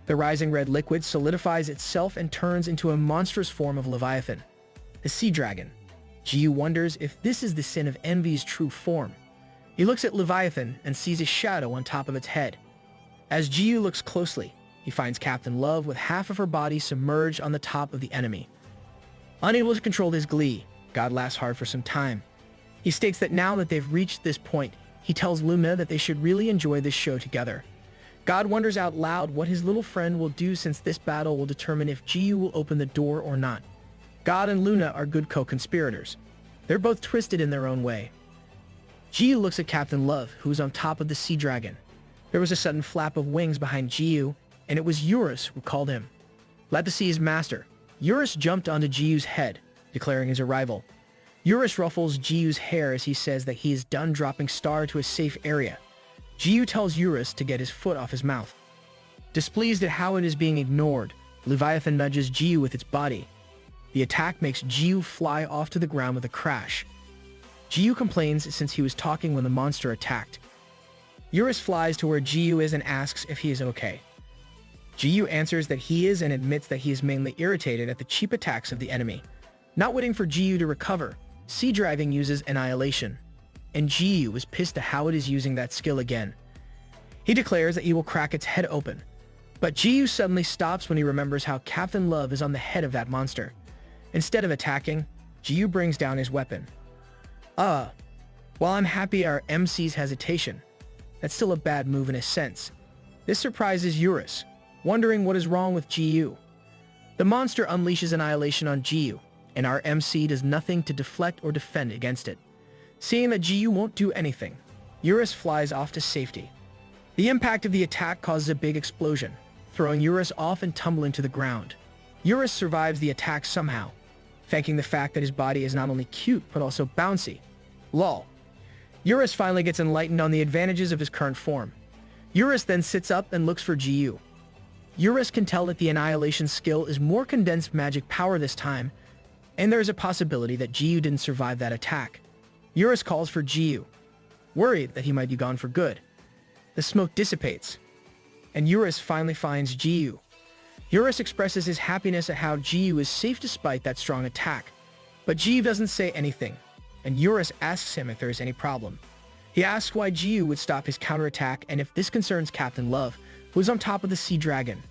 The rising red liquid solidifies itself and turns into a monstrous form of Leviathan, the sea dragon. Jiyu wonders if this is the sin of envy's true form. He looks at Leviathan and sees a shadow on top of its head. As Jiyu looks closely, he finds Captain Love with half of her body submerged on the top of the enemy. Unable to control his glee, God laughs hard for some time. He states that now that they've reached this point, he tells Luna that they should really enjoy this show together. God wonders out loud what his little friend will do since this battle will determine if Jiyu will open the door or not. God and Luna are good co-conspirators. They're both twisted in their own way. Jiyu looks at Captain Love, who is on top of the sea dragon. There was a sudden flap of wings behind Jiyu, and it was Eurus who called him. Glad to see his master. Eurus jumped onto Jiyu's head, declaring his arrival. Eurus ruffles Jiyu's hair as he says that he is done dropping Star to a safe area. Jiyu tells Eurus to get his foot off his mouth. Displeased at how it is being ignored, Leviathan nudges Jiyu with its body. The attack makes Jiyu fly off to the ground with a crash. Jiyu complains since he was talking when the monster attacked. Eurus flies to where Jiyu is and asks if he is okay. Jiyu answers that he is and admits that he is mainly irritated at the cheap attacks of the enemy. Not waiting for Jiyu to recover, Sea Dragon uses Annihilation, and Jiyu is pissed at how it is using that skill again. He declares that he will crack its head open, but Jiyu suddenly stops when he remembers how Captain Love is on the head of that monster. Instead of attacking, Jiyu brings down his weapon. While I'm happy our MC's hesitation, that's still a bad move in a sense. This surprises Eurus, wondering what is wrong with GU. The monster unleashes annihilation on GU, and our MC does nothing to deflect or defend against it. Seeing that GU won't do anything, Eurus flies off to safety. The impact of the attack causes a big explosion, throwing Eurus off and tumbling to the ground. Eurus survives the attack somehow, thanking the fact that his body is not only cute but also bouncy. Lol. Eurus finally gets enlightened on the advantages of his current form. Eurus then sits up and looks for GU. Eurus can tell that the annihilation skill is more condensed magic power this time, and there is a possibility that GU didn't survive that attack. Eurus calls for GU, worried that he might be gone for good. The smoke dissipates, and Eurus finally finds GU. Eurus expresses his happiness at how GU is safe despite that strong attack, but GU doesn't say anything, and Eurus asks him if there is any problem. He asks why GU would stop his counterattack and if this concerns Captain Love, who is on top of the sea dragon.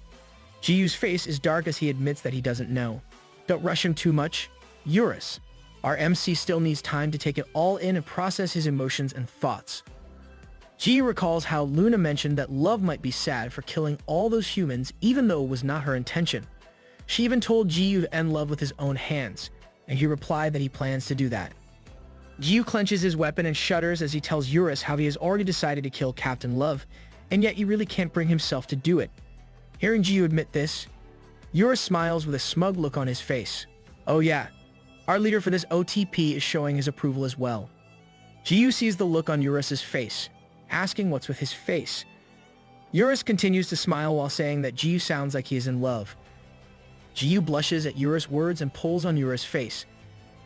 GU's face is dark as he admits that he doesn't know. Don't rush him too much. Eurus, our MC still needs time to take it all in and process his emotions and thoughts. GU recalls how Luna mentioned that Love might be sad for killing all those humans even though it was not her intention. She even told GU to end Love with his own hands, and he replied that he plans to do that. GU clenches his weapon and shudders as he tells Eurus how he has already decided to kill Captain Love, and yet he really can't bring himself to do it. Hearing GU admit this, Eurus smiles with a smug look on his face. Oh yeah, our leader for this OTP is showing his approval as well. GU sees the look on Eurus's face, asking what's with his face. Eurus continues to smile while saying that GU sounds like he is in love. GU blushes at Eurus' words and pulls on Eurus' face.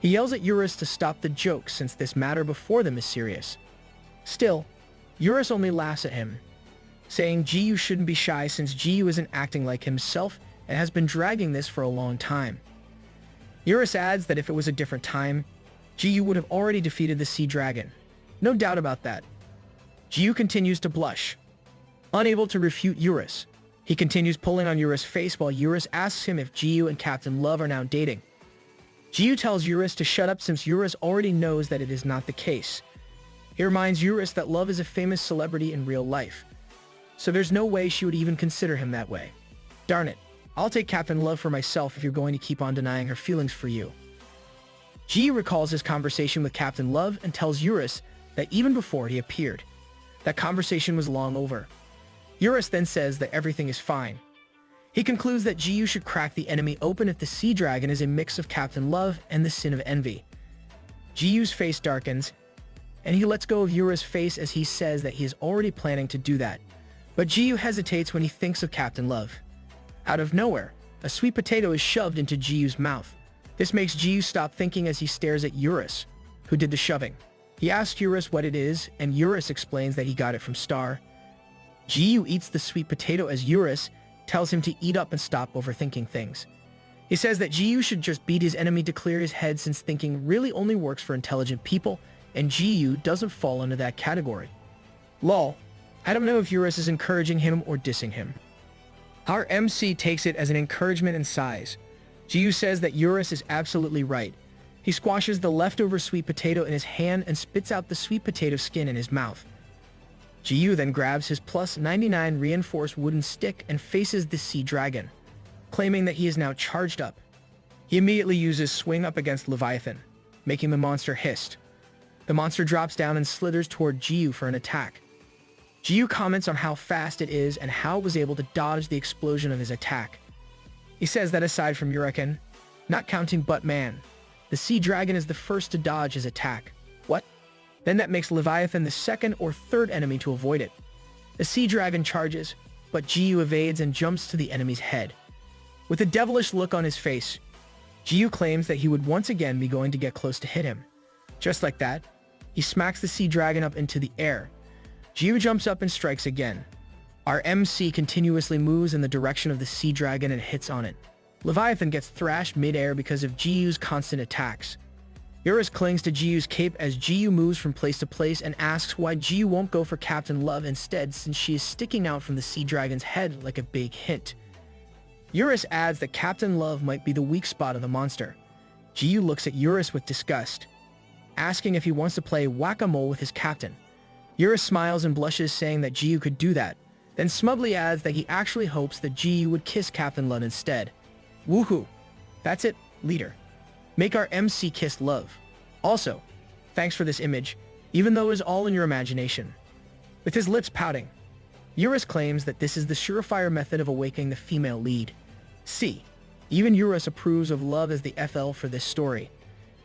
He yells at Eurus to stop the joke since this matter before them is serious. Still, Eurus only laughs at him, saying GU shouldn't be shy since GU isn't acting like himself and has been dragging this for a long time. Eurus adds that if it was a different time, GU would have already defeated the sea dragon. No doubt about that. GU continues to blush. Unable to refute Eurus, he continues pulling on Eurus' face while Eurus asks him if GU and Captain Love are now dating. GU tells Eurus to shut up since Eurus already knows that it is not the case. He reminds Eurus that Love is a famous celebrity in real life, so there's no way she would even consider him that way. Darn it, I'll take Captain Love for myself if you're going to keep on denying her feelings for you. GU recalls his conversation with Captain Love and tells Eurus that even before he appeared, that conversation was long over. Eurus then says that everything is fine. He concludes that GU should crack the enemy open if the sea dragon is a mix of Captain Love and the sin of envy. GU's face darkens, and he lets go of Eurus' face as he says that he is already planning to do that. But GU hesitates when he thinks of Captain Love. Out of nowhere, a sweet potato is shoved into GU's mouth. This makes GU stop thinking as he stares at Eurus, who did the shoving. He asks Eurus what it is, and Eurus explains that he got it from Star. GU eats the sweet potato as Eurus tells him to eat up and stop overthinking things. He says that GU should just beat his enemy to clear his head since thinking really only works for intelligent people, and GU doesn't fall into that category. Lol. I don't know if Eurus is encouraging him or dissing him. Our MC takes it as an encouragement and sighs. GU says that Eurus is absolutely right. He squashes the leftover sweet potato in his hand and spits out the sweet potato skin in his mouth. GU then grabs his plus 99 reinforced wooden stick and faces the sea dragon, claiming that he is now charged up. He immediately uses swing up against Leviathan, making the monster hissed. The monster drops down and slithers toward GU for an attack. GU comments on how fast it is and how it was able to dodge the explosion of his attack. He says that aside from Huracan, not counting Buttman, the sea dragon is the first to dodge his attack. What? Then that makes Leviathan the second or third enemy to avoid it. The sea dragon charges, but GU evades and jumps to the enemy's head. With a devilish look on his face, GU claims that he would once again be going to get close to hit him. Just like that, he smacks the sea dragon up into the air. GU jumps up and strikes again. Our MC continuously moves in the direction of the sea dragon and hits on it. Leviathan gets thrashed mid-air because of GU's constant attacks. Eurus clings to GU's cape as GU moves from place to place and asks why GU won't go for Captain Love instead since she is sticking out from the sea dragon's head like a big hint. Eurus adds that Captain Love might be the weak spot of the monster. GU looks at Eurus with disgust. asking if he wants to play whack-a-mole with his captain. Eurus smiles and blushes, saying that Jiyu could do that, then smugly adds that he actually hopes that Jiyu would kiss Captain Lud instead. Woohoo! That's it, leader. Make our MC kiss love. Also, thanks for this image, even though it is all in your imagination. With his lips pouting, Eurus claims that this is the surefire method of awakening the female lead. See, even Eurus approves of love as the FL for this story.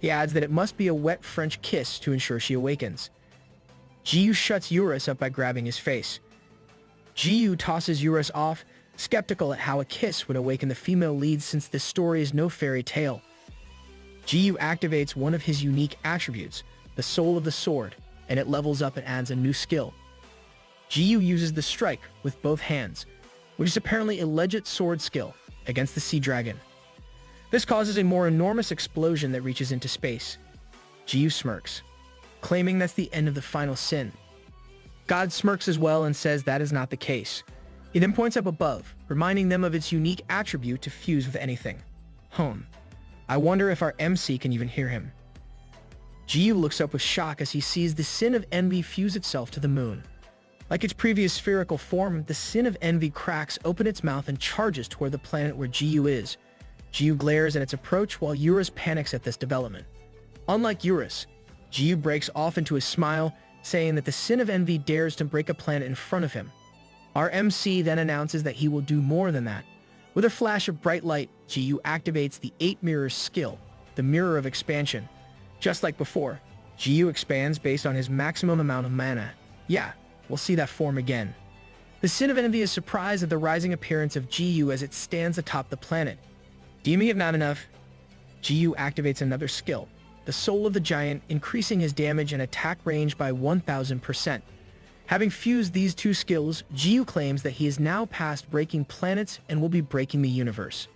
He adds that it must be a wet French kiss to ensure she awakens. Jiyu shuts Eurus up by grabbing his face. Jiyu tosses Eurus off, skeptical at how a kiss would awaken the female lead since this story is no fairy tale. Jiyu activates one of his unique attributes, the soul of the sword, and it levels up and adds a new skill. Jiyu uses the strike with both hands, which is apparently a legit sword skill, against the sea dragon. This causes a more enormous explosion that reaches into space. Jiyu smirks, claiming that's the end of the final sin. God smirks as well and says that is not the case. He then points up above, reminding them of its unique attribute to fuse with anything. I wonder if our MC can even hear him. Jiyu looks up with shock as he sees the sin of envy fuse itself to the moon. Like its previous spherical form, the sin of envy cracks open its mouth and charges toward the planet where Jiyu is. Jiyu glares at its approach while Eurus panics at this development. Unlike Eurus, Jiyu breaks off into a smile, saying that the sin of envy dares to break a planet in front of him. Our MC then announces that he will do more than that. With a flash of bright light, Jiyu activates the 8 Mirrors skill, the Mirror of Expansion. Just like before, Jiyu expands based on his maximum amount of mana. Yeah, we'll see that form again. The Sin of Envy is surprised at the rising appearance of Jiyu as it stands atop the planet. Deeming it not enough, Jiyu activates another skill, the Soul of the Giant, increasing his damage and attack range by 1000%. Having fused these two skills, Jiyu claims that he is now past breaking planets and will be breaking the universe.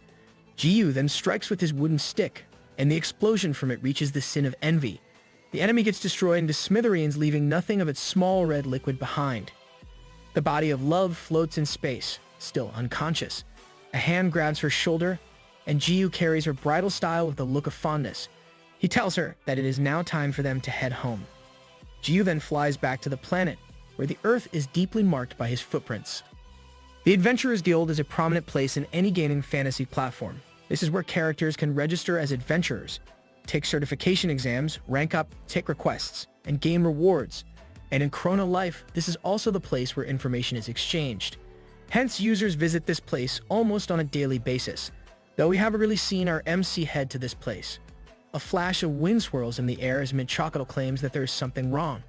Jiyu then strikes with his wooden stick, and the explosion from it reaches the Sin of Envy. The enemy gets destroyed into smithereens, leaving nothing of its small red liquid behind. The body of Love floats in space, still unconscious. A hand grabs her shoulder, and Jiyu carries her bridal style with a look of fondness. He tells her that it is now time for them to head home. Jiyu then flies back to the planet, where the Earth is deeply marked by his footprints. The Adventurers Guild is a prominent place in any gaming fantasy platform. This is where characters can register as adventurers, take certification exams, rank up, take requests, and gain rewards. And in Chrono Life, this is also the place where information is exchanged. Hence, users visit this place almost on a daily basis, though we haven't really seen our MC head to this place. A flash of wind swirls in the air as Minchakal claims that there is something wrong.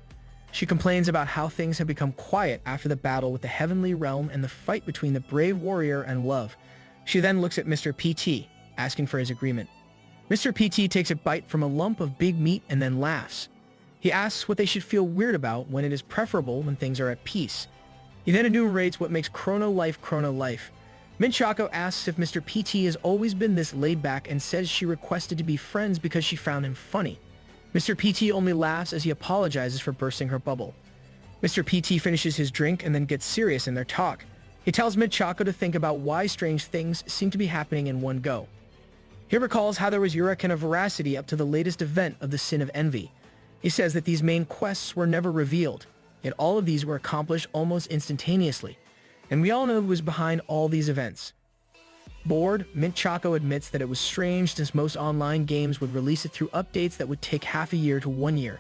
She complains about how things have become quiet after the battle with the Heavenly Realm and the fight between the brave warrior and Love. She then looks at Mr. PT, asking for his agreement. Mr. PT takes a bite from a lump of big meat and then laughs. He asks what they should feel weird about when it is preferable when things are at peace. He then enumerates what makes Chrono Life Chrono Life. Minchako asks if Mr. PT has always been this laid back and says she requested to be friends because she found him funny. Mr. PT only laughs as he apologizes for bursting her bubble. Mr. PT finishes his drink and then gets serious in their talk. He tells Minchako to think about why strange things seem to be happening in one go. He recalls how there was Uriken of Veracity up to the latest event of the Sin of Envy. He says that these main quests were never revealed, yet all of these were accomplished almost instantaneously, and we all know who was behind all these events. Bored, Minchako admits that it was strange since most online games would release it through updates that would take half a year to 1 year.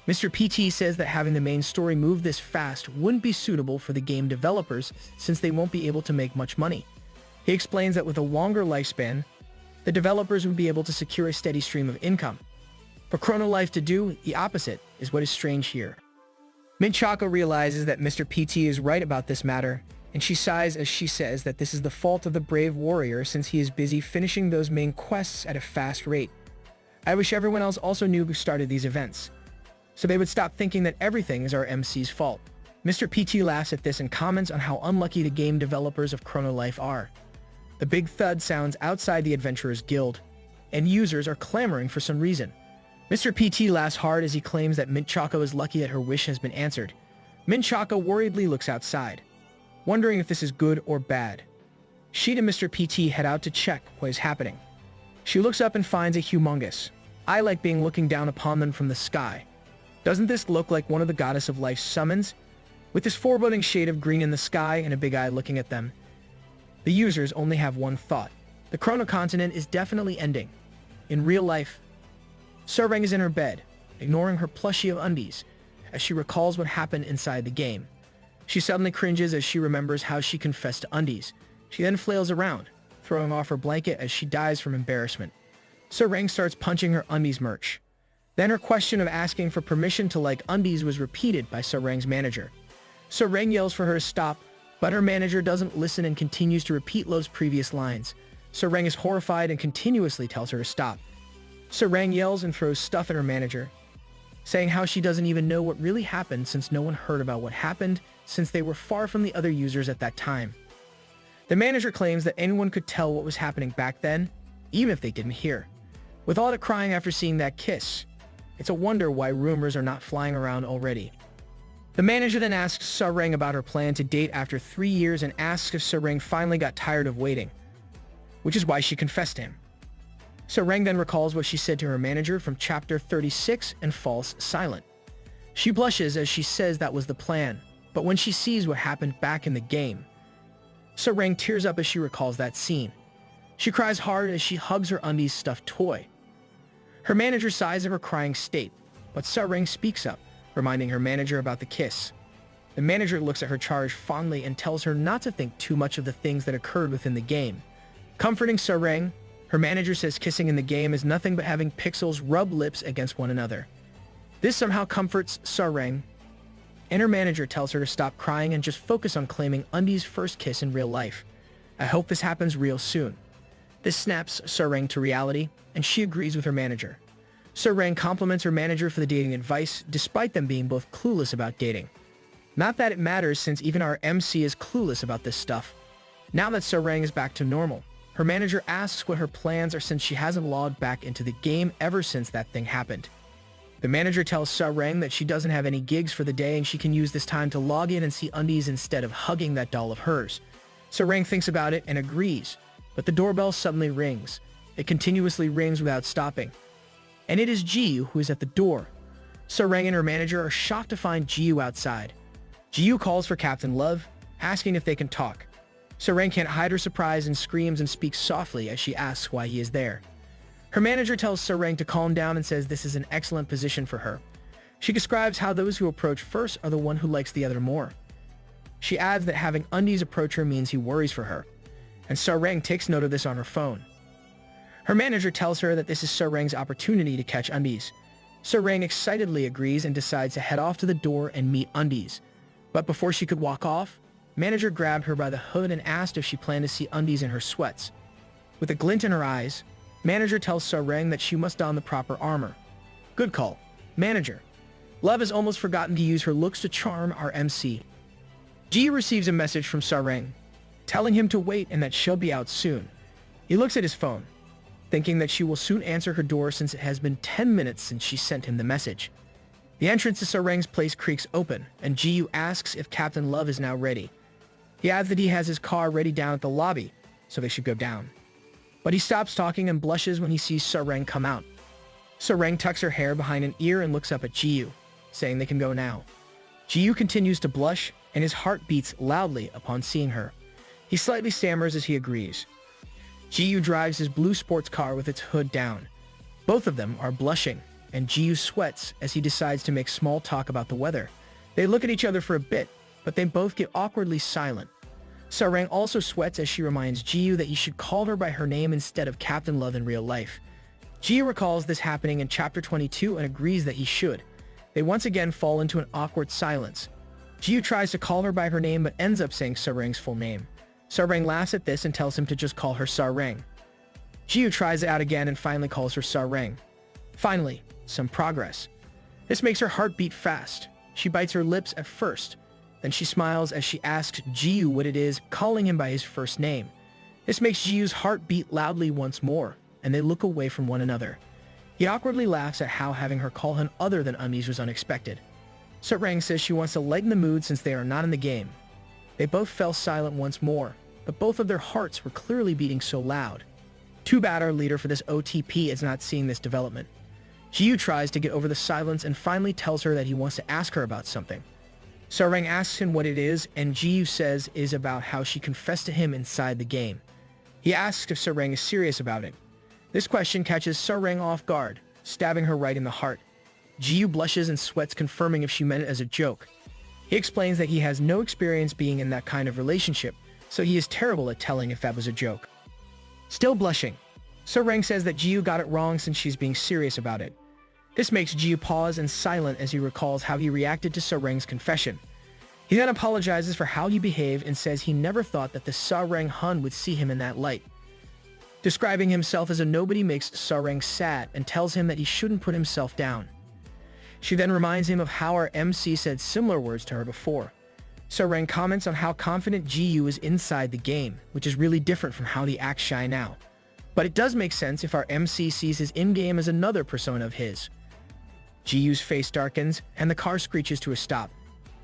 Mr. PT says that having the main story move this fast wouldn't be suitable for the game developers since they won't be able to make much money. He explains that with a longer lifespan, the developers would be able to secure a steady stream of income. For Chrono Life to do the opposite is what is strange here. Minchako realizes that Mr. PT is right about this matter, and she sighs as she says that this is the fault of the brave warrior since he is busy finishing those main quests at a fast rate. I wish everyone else also knew who started these events, so they would stop thinking that everything is our MC's fault. Mr. PT laughs at this and comments on how unlucky the game developers of Chrono Life are. The big thud sounds outside the Adventurers Guild, and users are clamoring for some reason. Mr. PT laughs hard as he claims that Minchako is lucky that her wish has been answered. Minchako worriedly looks outside, wondering if this is good or bad. She and Mr. PT head out to check what is happening. She looks up and finds a humongous, eye like being looking down upon them from the sky. Doesn't this look like one of the goddess of life's summons? With this foreboding shade of green in the sky and a big eye looking at them, the users only have one thought. The Chrono Continent is definitely ending. In real life, Sarang is in her bed, ignoring her plushie of undies, as she recalls what happened inside the game. She suddenly cringes as she remembers how she confessed to undies. She then flails around, throwing off her blanket as she dies from embarrassment. Sarang starts punching her undies merch. Then her question of asking for permission to like undies was repeated by Sarang's manager. Sarang yells for her to stop, but her manager doesn't listen and continues to repeat Love's previous lines. Sarang is horrified and continuously tells her to stop. Sarang yells and throws stuff at her manager, saying how she doesn't even know what really happened since no one heard about what happened since they were far from the other users at that time. The manager claims that anyone could tell what was happening back then, even if they didn't hear. With all the crying after seeing that kiss, it's a wonder why rumors are not flying around already. The manager then asks Sarang about her plan to date after 3 years and asks if Sarang finally got tired of waiting, which is why she confessed to him. Sarang then recalls what she said to her manager from chapter 36 and falls silent. She blushes as she says that was the plan, but when she sees what happened back in the game, Sarang tears up as she recalls that scene. She cries hard as she hugs her undies stuffed toy. Her manager sighs of her crying state, but Sarang speaks up, reminding her manager about the kiss. The manager looks at her charge fondly and tells her not to think too much of the things that occurred within the game. Comforting Sarang, her manager says kissing in the game is nothing but having pixels rub lips against one another. This somehow comforts Sarang, and her manager tells her to stop crying and just focus on claiming Undi's first kiss in real life. I hope this happens real soon. This snaps Sarang to reality, and she agrees with her manager. Sarang compliments her manager for the dating advice, despite them being both clueless about dating. Not that it matters since even our MC is clueless about this stuff. Now that Sarang is back to normal, her manager asks what her plans are since she hasn't logged back into the game ever since that thing happened. The manager tells Sarang that she doesn't have any gigs for the day and she can use this time to log in and see undies instead of hugging that doll of hers. Sarang thinks about it and agrees, but the doorbell suddenly rings. It continuously rings without stopping. And it is Jiyu who is at the door. Sarang and her manager are shocked to find Jiyu outside. Jiyu calls for Captain Love, asking if they can talk. Sarang can't hide her surprise and screams and speaks softly as she asks why he is there. Her manager tells Sarang to calm down and says this is an excellent position for her. She describes how those who approach first are the one who likes the other more. She adds that having undies approach her means he worries for her, and Sarang takes note of this on her phone. Her manager tells her that this is Sarang's opportunity to catch undies. Sarang excitedly agrees and decides to head off to the door and meet undies. But before she could walk off, manager grabbed her by the hood and asked if she planned to see undies in her sweats. With a glint in her eyes, manager tells Sarang that she must don the proper armor. Good call, manager. Love has almost forgotten to use her looks to charm our MC. G receives a message from Sarang, telling him to wait and that she'll be out soon. He looks at his phone, thinking that she will soon answer her door since it has been 10 minutes since she sent him the message. The entrance to Sarang's place creaks open, and Jiyu asks if Captain Love is now ready. He adds that he has his car ready down at the lobby, so they should go down. But he stops talking and blushes when he sees Sarang come out. Sarang tucks her hair behind an ear and looks up at Jiyu, saying they can go now. Jiyu continues to blush, and his heart beats loudly upon seeing her. He slightly stammers as he agrees. Jiyu drives his blue sports car with its hood down. Both of them are blushing, and Jiyu sweats as he decides to make small talk about the weather. They look at each other for a bit, but they both get awkwardly silent. Sarang also sweats as she reminds Jiyu that he should call her by her name instead of Captain Love in real life. Jiyu recalls this happening in chapter 22 and agrees that he should. They once again fall into an awkward silence. Jiyu tries to call her by her name but ends up saying Sarang's full name. Sarang laughs at this and tells him to just call her Sarang. Jiyu tries it out again and finally calls her Sarang. Finally, some progress. This makes her heart beat fast. She bites her lips at first. Then she smiles as she asks Jiyu what it is, calling him by his first name. This makes Jiyu's heart beat loudly once more, and they look away from one another. He awkwardly laughs at how having her call him other than undies was unexpected. Sarang says she wants to lighten the mood since they are not in the game. They both fell silent once more, but both of their hearts were clearly beating so loud. Too bad our leader for this OTP is not seeing this development. Ji-yu tries to get over the silence and finally tells her that he wants to ask her about something. Sarang asks him what it is, and Ji-yu says it is about how she confessed to him inside the game. He asks if Sarang is serious about it. This question catches Sarang off guard, stabbing her right in the heart. Ji-yu blushes and sweats, confirming if she meant it as a joke. He explains that he has no experience being in that kind of relationship, so he is terrible at telling if that was a joke. Still blushing, Sarang says that Ji-yu got it wrong since she's being serious about it. This makes Ji-yu pause and silent as he recalls how he reacted to Sarang's confession. He then apologizes for how he behaved and says he never thought that the Sarang Hun would see him in that light. Describing himself as a nobody makes Sarang sad and tells him that he shouldn't put himself down. She then reminds him of how our MC said similar words to her before. Sarang comments on how confident Ji-yu is inside the game, which is really different from how he acts shy now. But it does make sense if our MC sees his in-game as another persona of his. Ji-yu's face darkens, and the car screeches to a stop.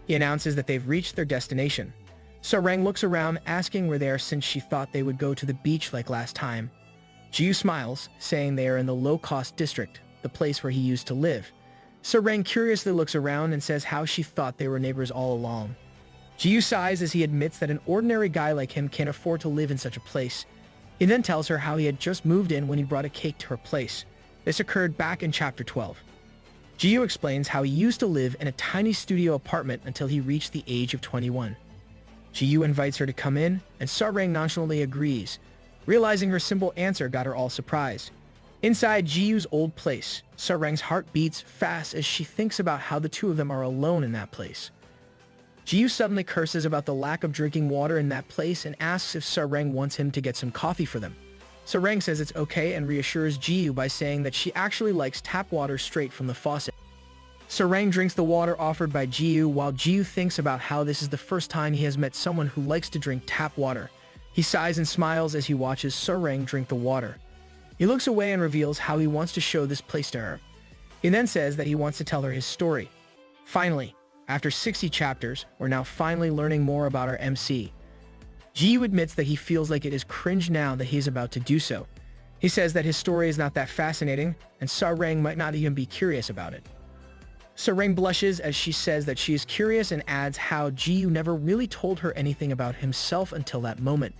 He announces that they've reached their destination. Sarang looks around, asking where they are since she thought they would go to the beach like last time. Ji-yu smiles, saying they are in the low-cost district, the place where he used to live. Sarang curiously looks around and says how she thought they were neighbors all along. Ji-yu sighs as he admits that an ordinary guy like him can't afford to live in such a place. He then tells her how he had just moved in when he brought a cake to her place. This occurred back in Chapter 12. Ji-yu explains how he used to live in a tiny studio apartment until he reached the age of 21. Ji-yu invites her to come in, and Sarang nonchalantly agrees. Realizing her simple answer got her all surprised. Inside Ji-yu's old place, Sarang's heart beats fast as she thinks about how the two of them are alone in that place. Ji-yu suddenly curses about the lack of drinking water in that place and asks if Sarang wants him to get some coffee for them. Sarang says it's okay and reassures Ji-yu by saying that she actually likes tap water straight from the faucet. Sarang drinks the water offered by Ji-yu while Ji-yu thinks about how this is the first time he has met someone who likes to drink tap water. He sighs and smiles as he watches Sarang drink the water. He looks away and reveals how he wants to show this place to her. He then says that he wants to tell her his story. Finally, after 60 chapters, we're now finally learning more about our MC. Ji-yu admits that he feels like it is cringe now that he is about to do so. He says that his story is not that fascinating, and Sarang might not even be curious about it. Sarang blushes as she says that she is curious and adds how Ji-yu never really told her anything about himself until that moment.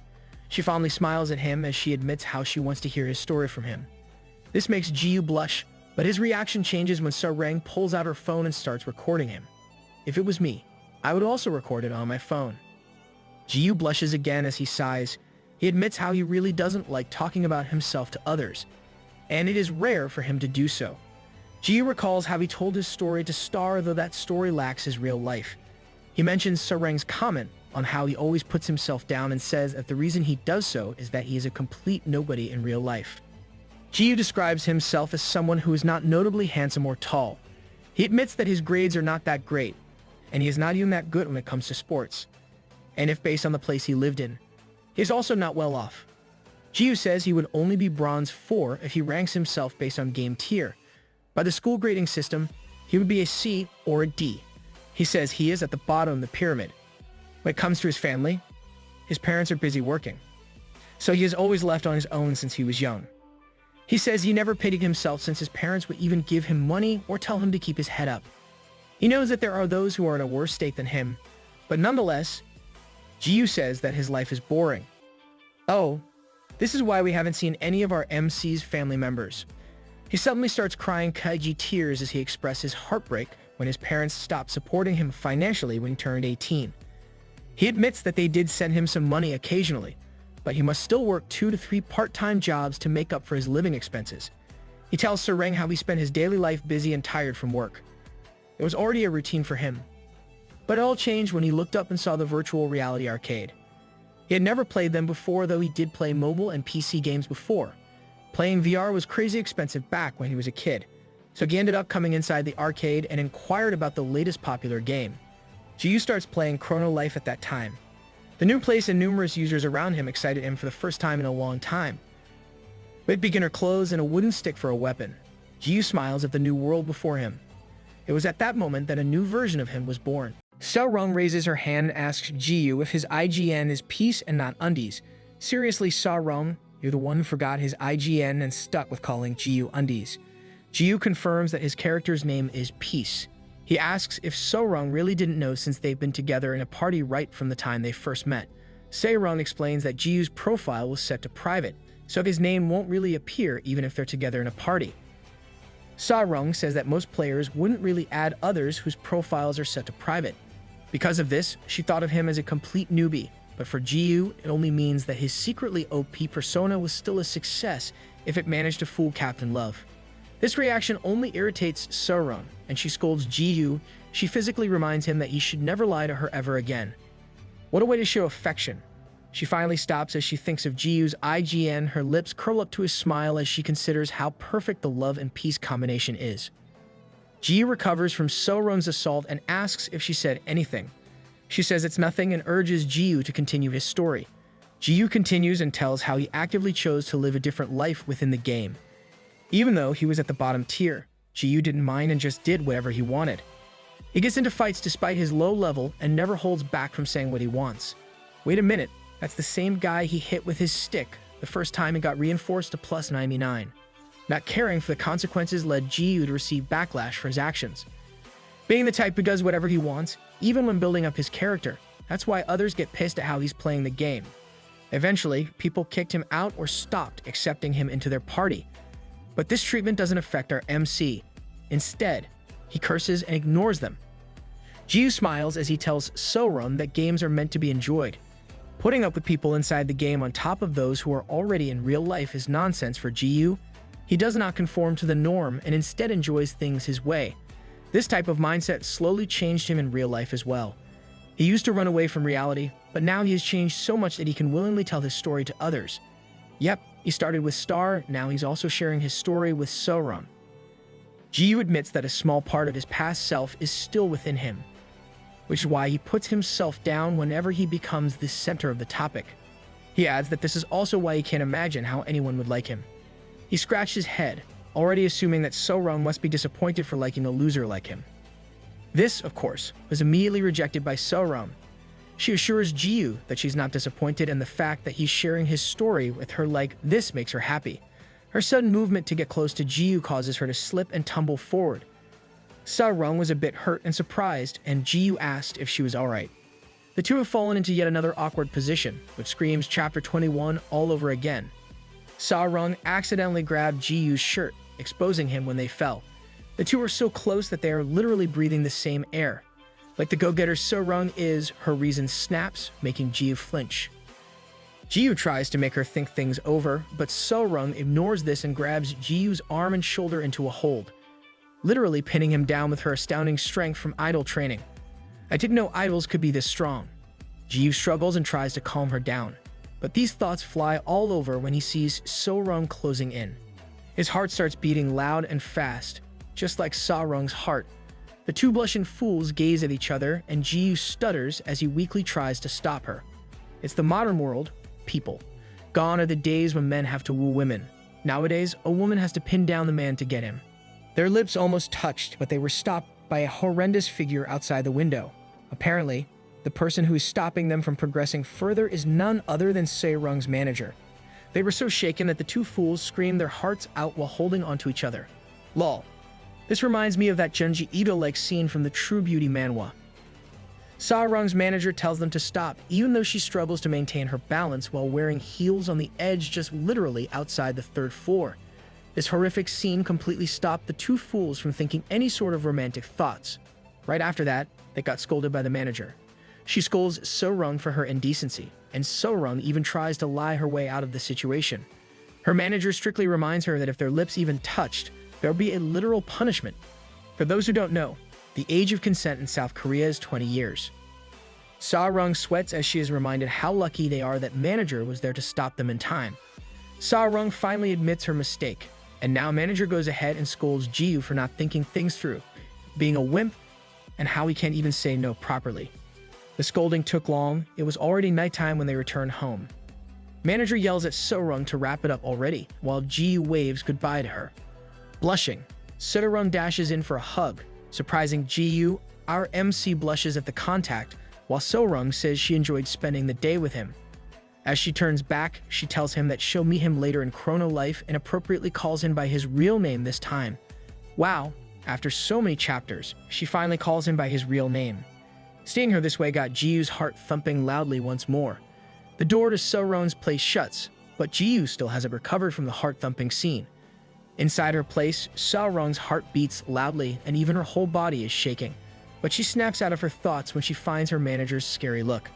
She fondly smiles at him as she admits how she wants to hear his story from him. This makes Ji-yu blush, but his reaction changes when Sarang pulls out her phone and starts recording him. If it was me, I would also record it on my phone. Ji-yu blushes again as he sighs. He admits how he really doesn't like talking about himself to others, and it is rare for him to do so. Ji-yu recalls how he told his story to Star, though that story lacks his real life. He mentions Sarang's comment on how he always puts himself down and says that the reason he does so is that he is a complete nobody in real life. Ji-yu describes himself as someone who is not notably handsome or tall. He admits that his grades are not that great, and he is not even that good when it comes to sports. And if based on the place he lived in, he is also not well off. Ji-yu says he would only be bronze 4 if he ranks himself based on game tier. By the school grading system, he would be a C or a D. He says he is at the bottom of the pyramid. When it comes to his family, his parents are busy working, so he has always left on his own since he was young. He says he never pitied himself since his parents would even give him money or tell him to keep his head up. He knows that there are those who are in a worse state than him, but nonetheless, Ji-yu says that his life is boring. Oh, this is why we haven't seen any of our MC's family members. He suddenly starts crying kaiji tears as he expresses heartbreak when his parents stopped supporting him financially when he turned 18. He admits that they did send him some money occasionally, but he must still work 2 to 3 part-time jobs to make up for his living expenses. He tells Sarang how he spent his daily life busy and tired from work. It was already a routine for him. But it all changed when he looked up and saw the virtual reality arcade. He had never played them before, though he did play mobile and PC games before. Playing VR was crazy expensive back when he was a kid, so he ended up coming inside the arcade and inquired about the latest popular game. Ji-yu starts playing Chrono Life at that time. The new place and numerous users around him excited him for the first time in a long time. With beginner clothes and a wooden stick for a weapon, Ji-yu smiles at the new world before him. It was at that moment that a new version of him was born. Sarang raises her hand and asks Ji-yu if his IGN is peace and not undies. Seriously, Sarang, you're the one who forgot his IGN and stuck with calling Ji-yu undies. Ji-yu confirms that his character's name is Peace. He asks if So-rung really didn't know since they've been together in a party right from the time they first met. Se-rung explains that Ji-yu's profile was set to private, so his name won't really appear even if they're together in a party. Sa-rung says that most players wouldn't really add others whose profiles are set to private. Because of this, she thought of him as a complete newbie, but for Ji-yu, it only means that his secretly OP persona was still a success if it managed to fool Captain Love. This reaction only irritates So-rung, and she scolds Ji-yu. She physically reminds him that he should never lie to her ever again. What a way to show affection. She finally stops as she thinks of Ji-yu's IGN. Her lips curl up to a smile as she considers how perfect the love and peace combination is. Ji-yu recovers from So-rung's assault and asks if she said anything. She says it's nothing and urges Ji-yu to continue his story. Ji-yu continues and tells how he actively chose to live a different life within the game. Even though he was at the bottom tier, Ji-yu didn't mind and just did whatever he wanted. He gets into fights despite his low level and never holds back from saying what he wants. Wait a minute, that's the same guy he hit with his stick the first time and got reinforced to plus 99. Not caring for the consequences led Ji-yu to receive backlash for his actions. Being the type who does whatever he wants, even when building up his character, that's why others get pissed at how he's playing the game. Eventually, people kicked him out or stopped accepting him into their party. But this treatment doesn't affect our MC. Instead, he curses and ignores them. Ji-yu smiles as he tells So-rung that games are meant to be enjoyed. Putting up with people inside the game on top of those who are already in real life is nonsense for Ji-yu. He does not conform to the norm and instead enjoys things his way. This type of mindset slowly changed him in real life as well. He used to run away from reality, but now he has changed so much that he can willingly tell his story to others. Yep, he started with Star, now he's also sharing his story with So-rung. Ji-yu admits that a small part of his past self is still within him, which is why he puts himself down whenever he becomes the center of the topic. He adds that this is also why he can't imagine how anyone would like him. He scratched his head, already assuming that So-rung must be disappointed for liking a loser like him. This, of course, was immediately rejected by So-rung. She assures Ji-yu that she's not disappointed and the fact that he's sharing his story with her like this makes her happy. Her sudden movement to get close to Ji-yu causes her to slip and tumble forward. So-rung was a bit hurt and surprised, and Ji-yu asked if she was alright. The two have fallen into yet another awkward position, which screams Chapter 21 all over again. So-rung accidentally grabbed Ji-yu's shirt, exposing him when they fell. The two are so close that they are literally breathing the same air. Like the go-getter So-rung is, her reason snaps, making Ji-yu flinch. Ji-yu tries to make her think things over, but So-rung ignores this and grabs Ji-yu's arm and shoulder into a hold, literally pinning him down with her astounding strength from idol training. I didn't know idols could be this strong. Ji-yu struggles and tries to calm her down, but these thoughts fly all over when he sees So-rung closing in. His heart starts beating loud and fast, just like So-rung's heart. The two blushing fools gaze at each other, and Ji-yu stutters as he weakly tries to stop her. It's the modern world, people. Gone are the days when men have to woo women. Nowadays, a woman has to pin down the man to get him. Their lips almost touched, but they were stopped by a horrendous figure outside the window. Apparently, the person who is stopping them from progressing further is none other than Se-rung's manager. They were so shaken that the two fools screamed their hearts out while holding onto each other. Lol. This reminds me of that Junji Ito-like scene from the True Beauty manhwa. So-rung's manager tells them to stop, even though she struggles to maintain her balance while wearing heels on the edge just literally outside the third floor. This horrific scene completely stopped the two fools from thinking any sort of romantic thoughts. Right after that, they got scolded by the manager. She scolds So-rung for her indecency, and So-rung even tries to lie her way out of the situation. Her manager strictly reminds her that if their lips even touched, there'll be a literal punishment. For those who don't know, the age of consent in South Korea is 20 years. So-rung sweats as she is reminded how lucky they are that manager was there to stop them in time. So-rung finally admits her mistake, and now manager goes ahead and scolds Ji-yu for not thinking things through, being a wimp, and how he can't even say no properly. The scolding took long. It was already nighttime when they returned home. Manager yells at So-rung to wrap it up already, while Ji-yu waves goodbye to her. Blushing, So-rung dashes in for a hug, surprising Ji-yu. Our MC blushes at the contact, while So-rung says she enjoyed spending the day with him. As she turns back, she tells him that she'll meet him later in Chrono Life and appropriately calls him by his real name this time. Wow, after so many chapters, she finally calls him by his real name. Seeing her this way got Ji-Yu's heart thumping loudly once more. The door to So-Ron's place shuts, but Ji-Yu still hasn't recovered from the heart-thumping scene. Inside her place, So-Ron's heart beats loudly and even her whole body is shaking. But she snaps out of her thoughts when she finds her manager's scary look.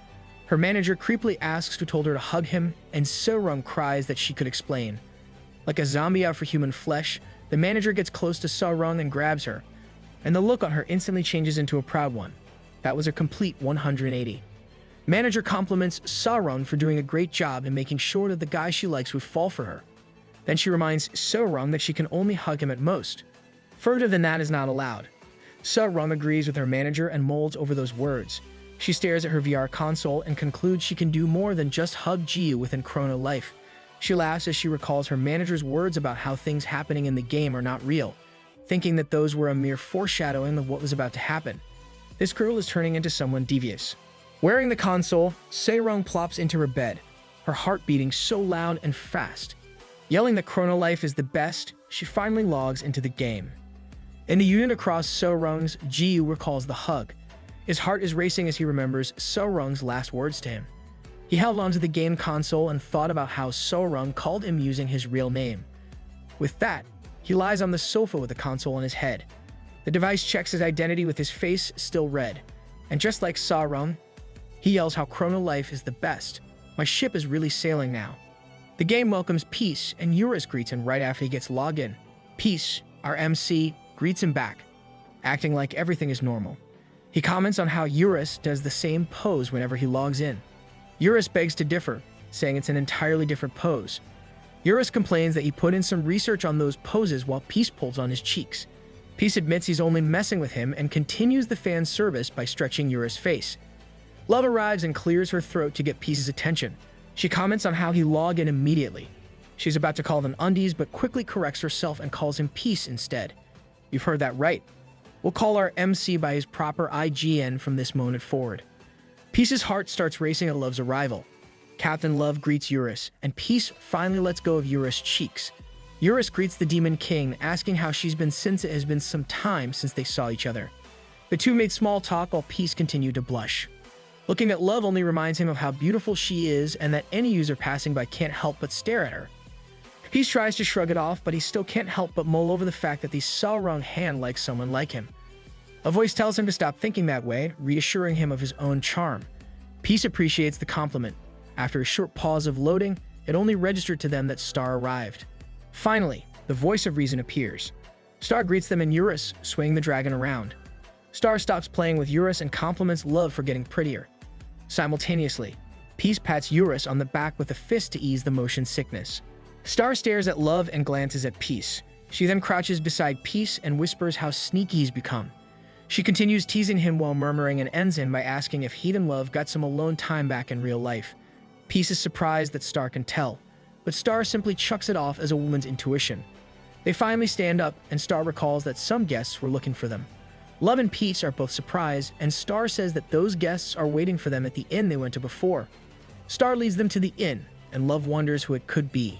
Her manager creepily asks who told her to hug him, and So-Ron cries that she could explain. Like a zombie out for human flesh, the manager gets close to So-Ron and grabs her, and the look on her instantly changes into a proud one. That was a complete 180. Manager compliments So-Ron for doing a great job in making sure that the guy she likes would fall for her. Then she reminds So-Ron that she can only hug him at most. Further than that is not allowed. So-Ron agrees with her manager and molds over those words. She stares at her VR console and concludes she can do more than just hug Ji-Yu within Chrono Life. She laughs as she recalls her manager's words about how things happening in the game are not real, thinking that those were a mere foreshadowing of what was about to happen. This girl is turning into someone devious. Wearing the console, Se-Rong plops into her bed, her heart beating so loud and fast. Yelling that Chrono Life is the best, she finally logs into the game. In the unit across So-Rong's, Ji-Yu recalls the hug. His heart is racing as he remembers So-Rong's last words to him. He held onto the game console and thought about how So-Rong called him using his real name. With that, he lies on the sofa with the console on his head. The device checks his identity with his face still red. And just like So-Rong, he yells how Chrono Life is the best. My ship is really sailing now. The game welcomes Peace, and Eurus greets him right after he gets logged in. Peace, our MC, greets him back, acting like everything is normal. He comments on how Eurus does the same pose whenever he logs in. Eurus begs to differ, saying it's an entirely different pose. Eurus complains that he put in some research on those poses while Peace pulls on his cheeks. Peace admits he's only messing with him and continues the fan service by stretching Eurus' face. Love arrives and clears her throat to get Peace's attention. She comments on how he logged in immediately. She's about to call them undies, but quickly corrects herself and calls him Peace instead. You've heard that right. We'll call our MC by his proper IGN from this moment forward. Peace's heart starts racing at Love's arrival. Captain Love greets Eurus, and Peace finally lets go of Eurus' cheeks. Eurus greets the Demon King, asking how she's been since it has been some time since they saw each other. The two made small talk while Peace continued to blush. Looking at Love only reminds him of how beautiful she is and that any user passing by can't help but stare at her. Peace tries to shrug it off, but he still can't help but mull over the fact that the So-Rong hand likes someone like him. A voice tells him to stop thinking that way, reassuring him of his own charm. Peace appreciates the compliment. After a short pause of loading, it only registered to them that Star arrived. Finally, the voice of reason appears. Star greets them in Eurus, swinging the dragon around. Star stops playing with Eurus and compliments Love for getting prettier. Simultaneously, Peace pats Eurus on the back with a fist to ease the motion sickness. Star stares at Love and glances at Peace. She then crouches beside Peace and whispers how sneaky he's become. She continues teasing him while murmuring and ends him by asking if he and Love got some alone time back in real life. Peace is surprised that Star can tell, but Star simply chucks it off as a woman's intuition. They finally stand up, and Star recalls that some guests were looking for them. Love and Peace are both surprised, and Star says that those guests are waiting for them at the inn they went to before. Star leads them to the inn, and Love wonders who it could be.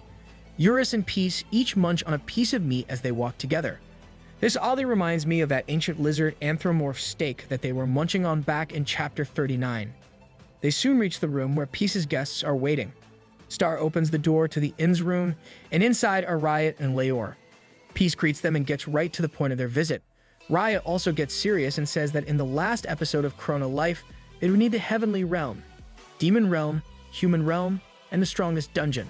Eurus and Peace each munch on a piece of meat as they walk together. This oddly reminds me of that ancient lizard anthropomorph steak that they were munching on back in Chapter 39. They soon reach the room where Peace's guests are waiting. Star opens the door to the inn's room, and inside are Riot and Leor. Peace greets them and gets right to the point of their visit. Riot also gets serious and says that in the last episode of Chrono Life, they would need the Heavenly Realm, Demon Realm, Human Realm, and the strongest dungeon,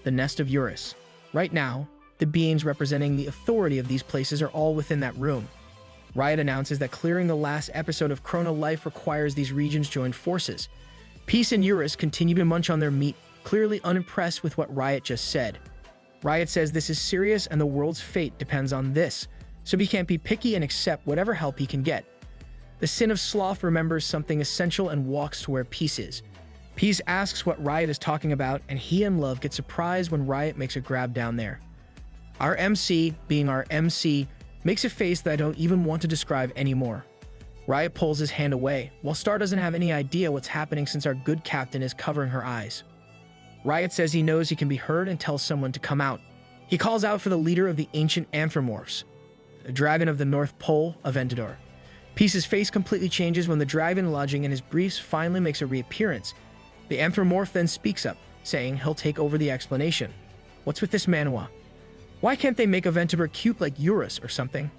the Nest of Eurus. Right now, the beings representing the authority of these places are all within that room. Riot announces that clearing the last episode of Chrono Life requires these regions join forces. Peace and Eurus continue to munch on their meat, clearly unimpressed with what Riot just said. Riot says this is serious and the world's fate depends on this, so he can't be picky and accept whatever help he can get. The Sin of Sloth remembers something essential and walks to where Peace is. Peace asks what Riot is talking about, and he and Love get surprised when Riot makes a grab down there. Our MC, being our MC, makes a face that I don't even want to describe anymore. Riot pulls his hand away, while Star doesn't have any idea what's happening since our good captain is covering her eyes. Riot says he knows he can be heard and tells someone to come out. He calls out for the leader of the ancient anthropomorphs. the dragon of the North Pole, Aventador. Peace's face completely changes when the dragon lodging in his briefs finally makes a reappearance. The anthropomorph then speaks up, saying he'll take over the explanation. What's with this manhwa? Why can't they make Aventador cute like Eurus or something?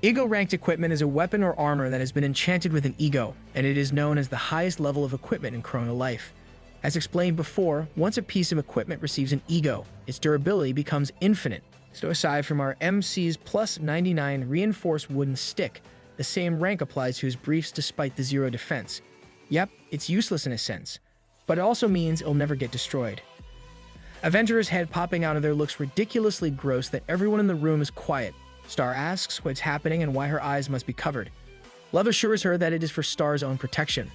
Ego-ranked equipment is a weapon or armor that has been enchanted with an ego, and it is known as the highest level of equipment in Chrono Life. As explained before, once a piece of equipment receives an ego, its durability becomes infinite. So aside from our MC's plus 99 reinforced wooden stick, the same rank applies to his briefs despite the 0 defense. Yep, it's useless in a sense, but it also means it'll never get destroyed. Aventador's head popping out of there looks ridiculously gross that everyone in the room is quiet. Star asks what's happening and why her eyes must be covered. Love assures her that it is for Star's own protection.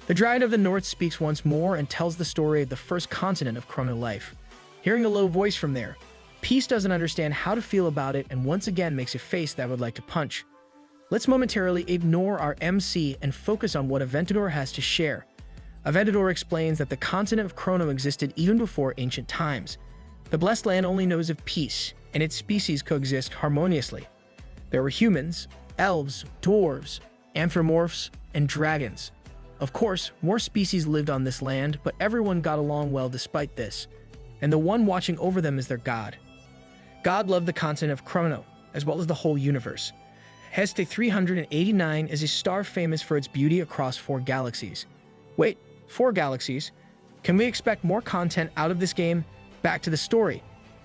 The Dryad of the North speaks once more and tells the story of the first continent of Chrono Life. Hearing a low voice from there, Peace doesn't understand how to feel about it and once again makes a face that would like to punch. Let's momentarily ignore our MC and focus on what Aventador has to share. Aventador explains that the continent of Chrono existed even before ancient times. The Blessed Land only knows of peace, and its species coexist harmoniously. There were humans, elves, dwarves, anthropomorphs, and dragons. Of course, more species lived on this land, but everyone got along well despite this, and the one watching over them is their god. God loved the continent of Chrono, as well as the whole universe. Heste 389 is a star famous for its beauty across 4 galaxies. Wait, 4 galaxies? Can we expect more content out of this game? Back to the story.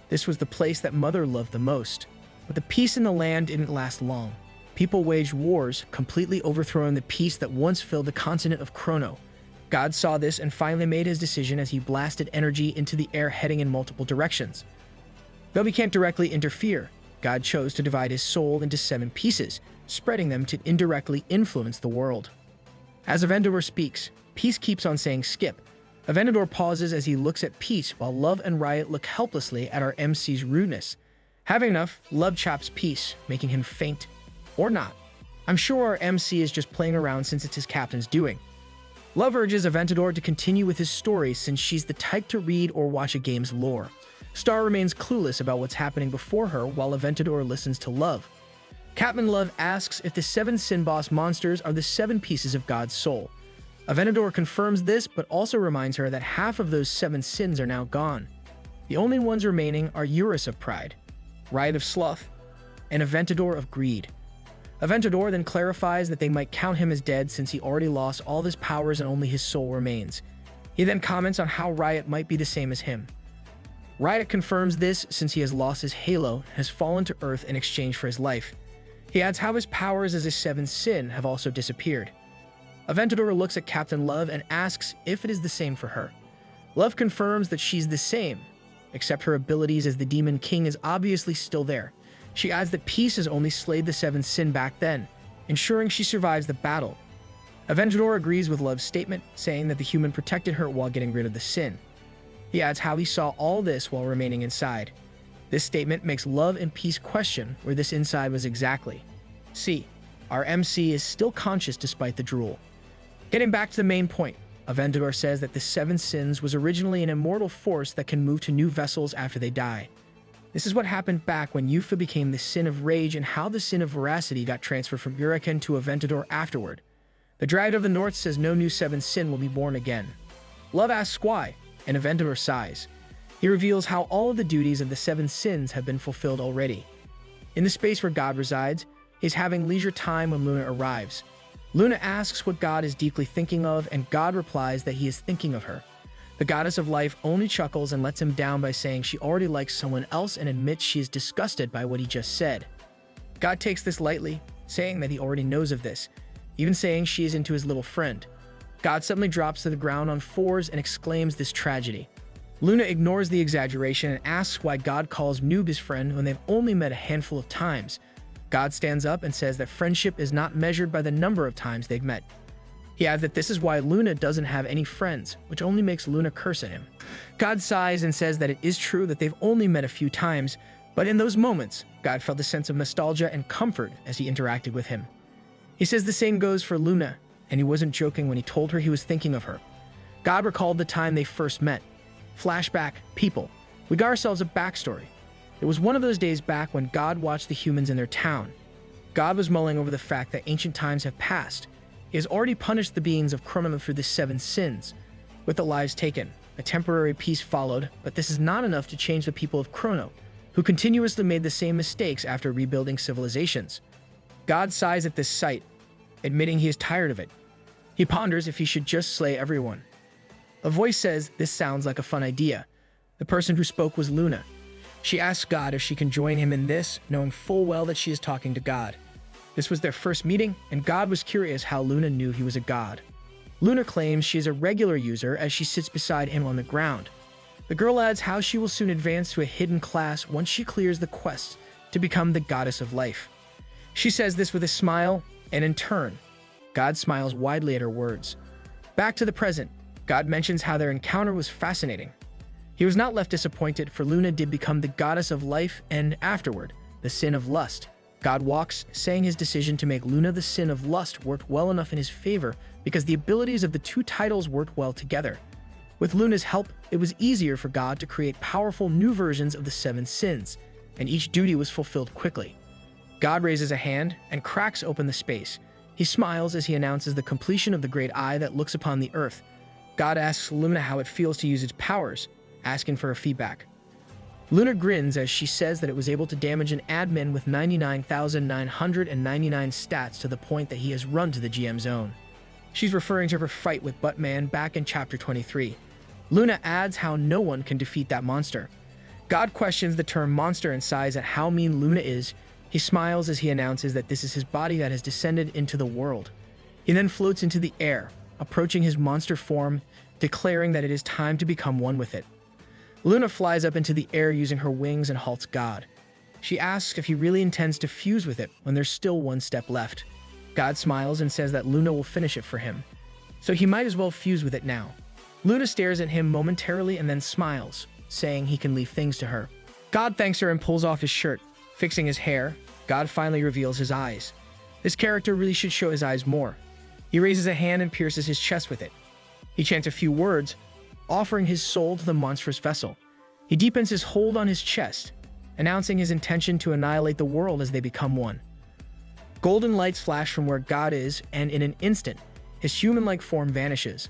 This was the place that Mother loved the most. But the peace in the land didn't last long. People waged wars, completely overthrowing the peace that once filled the continent of Chrono. God saw this and finally made his decision as he blasted energy into the air heading in multiple directions. Though he can't directly interfere, God chose to divide his soul into 7 pieces, spreading them to indirectly influence the world. As Aventador speaks, Peace keeps on saying skip. Aventador pauses as he looks at Peace while Love and Riot look helplessly at our MC's rudeness. Having enough, Love chops Peace, making him faint. Or not. I'm sure our MC is just playing around since it's his captain's doing. Love urges Aventador to continue with his story since she's the type to read or watch a game's lore. Star remains clueless about what's happening before her while Aventador listens to Love. Captain Love asks if the 7 Sin Boss monsters are the 7 pieces of God's soul. Aventador confirms this but also reminds her that half of those 7 sins are now gone. The only ones remaining are Eurus of Pride, Riot of Sloth, and Aventador of Greed. Aventador then clarifies that they might count him as dead since he already lost all of his powers and only his soul remains. He then comments on how Riot might be the same as him. Riot confirms this since he has lost his halo and has fallen to Earth in exchange for his life. He adds how his powers as a 7th sin have also disappeared. Aventador looks at Captain Love and asks if it is the same for her. Love confirms that she's the same, except her abilities as the Demon King is obviously still there. She adds that Peace has only slayed the 7th sin back then, ensuring she survives the battle. Aventador agrees with Love's statement, saying that the human protected her while getting rid of the sin. He adds how he saw all this while remaining inside. This statement makes Love and Peace question where this inside was exactly. See, our MC is still conscious despite the drool. Getting back to the main point, Aventador says that the 7 sins was originally an immortal force that can move to new vessels after they die. This is what happened back when Yufa became the Sin of Rage and how the Sin of Veracity got transferred from Uraken to Aventador afterward. The Dryad of the North says no new 7th sin will be born again. Love asks why, and Aventador sighs. He reveals how all of the duties of the 7 sins have been fulfilled already. In the space where God resides, he's having leisure time when Luna arrives. Luna asks what God is deeply thinking of, and God replies that he is thinking of her. The goddess of life only chuckles and lets him down by saying she already likes someone else and admits she is disgusted by what he just said. God takes this lightly, saying that he already knows of this, even saying she is into his little friend. God suddenly drops to the ground on 4s and exclaims this tragedy. Luna ignores the exaggeration and asks why God calls Noob his friend when they've only met a handful of times. God stands up and says that friendship is not measured by the number of times they've met. He adds that this is why Luna doesn't have any friends, which only makes Luna curse at him. God sighs and says that it is true that they've only met a few times, but in those moments, God felt a sense of nostalgia and comfort as he interacted with him. He says the same goes for Luna, and he wasn't joking when he told her he was thinking of her. God recalled the time they first met. Flashback, people. We got ourselves a backstory. It was one of those days back when God watched the humans in their town. God was mulling over the fact that ancient times have passed. He has already punished the beings of Chrono for the 7 sins, with the lives taken. A temporary peace followed, but this is not enough to change the people of Chrono, who continuously made the same mistakes after rebuilding civilizations. God sighs at this sight, admitting he is tired of it. He ponders if he should just slay everyone. A voice says, "This sounds like a fun idea." The person who spoke was Luna. She asks God if she can join him in this, knowing full well that she is talking to God. This was their first meeting, and God was curious how Luna knew he was a god. Luna claims she is a regular user as she sits beside him on the ground. The girl adds how she will soon advance to a hidden class once she clears the quest to become the goddess of life. She says this with a smile, and in turn, God smiles widely at her words. Back to the present, God mentions how their encounter was fascinating. He was not left disappointed, for Luna did become the goddess of life and, afterward, the sin of lust. God walks, saying his decision to make Luna the sin of lust worked well enough in his favor because the abilities of the 2 titles worked well together. With Luna's help, it was easier for God to create powerful new versions of the 7 sins, and each duty was fulfilled quickly. God raises a hand and cracks open the space. He smiles as he announces the completion of the great eye that looks upon the earth. God asks Luna how it feels to use its powers, asking for her feedback. Luna grins as she says that it was able to damage an admin with 99,999 stats to the point that he has run to the GM zone. She's referring to her fight with Buttman back in Chapter 23. Luna adds how no one can defeat that monster. God questions the term monster and sighs at how mean Luna is. He smiles as he announces that this is his body that has descended into the world. He then floats into the air, approaching his monster form, declaring that it is time to become one with it. Luna flies up into the air using her wings and halts God. She asks if he really intends to fuse with it when there's still 1 step left. God smiles and says that Luna will finish it for him, so he might as well fuse with it now. Luna stares at him momentarily and then smiles, saying he can leave things to her. God thanks her and pulls off his shirt. Fixing his hair, God finally reveals his eyes. This character really should show his eyes more. He raises a hand and pierces his chest with it. He chants a few words, offering his soul to the monstrous vessel. He deepens his hold on his chest, announcing his intention to annihilate the world as they become one. Golden lights flash from where God is, and in an instant, his human-like form vanishes.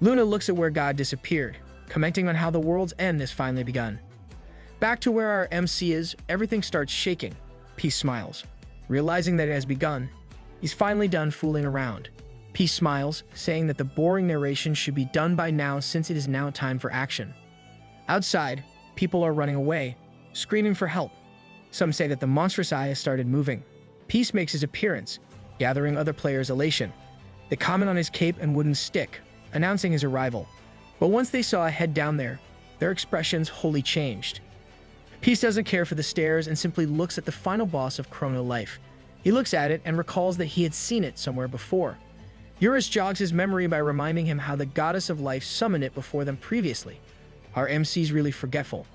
Luna looks at where God disappeared, commenting on how the world's end has finally begun. Back to where our MC is, everything starts shaking. Peace smiles. Realizing that it has begun, he's finally done fooling around. Peace smiles, saying that the boring narration should be done by now since it is now time for action. Outside, people are running away, screaming for help. Some say that the monstrous eye has started moving. Peace makes his appearance, gathering other players' elation. They comment on his cape and wooden stick, announcing his arrival. But once they saw a head down there, their expressions wholly changed. Peace doesn't care for the stairs and simply looks at the final boss of Chrono Life. He looks at it and recalls that he had seen it somewhere before. Eurus jogs his memory by reminding him how the goddess of life summoned it before them previously. Our MC's really forgetful.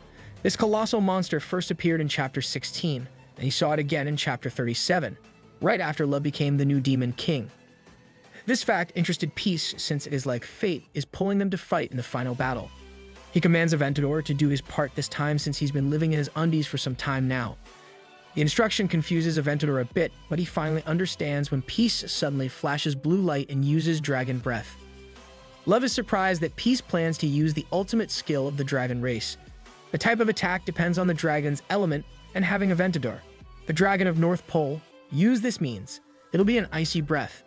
This colossal monster first appeared in Chapter 16, and he saw it again in Chapter 37, right after Love became the new Demon King. This fact interested Peace since it is like fate is pulling them to fight in the final battle. He commands Aventador to do his part this time since he's been living in his undies for some time now. The instruction confuses Aventador a bit, but he finally understands when Peace suddenly flashes blue light and uses Dragon Breath. Love is surprised that Peace plans to use the ultimate skill of the dragon race. The type of attack depends on the dragon's element and having Aventador, the dragon of North Pole, use this means it'll be an icy breath.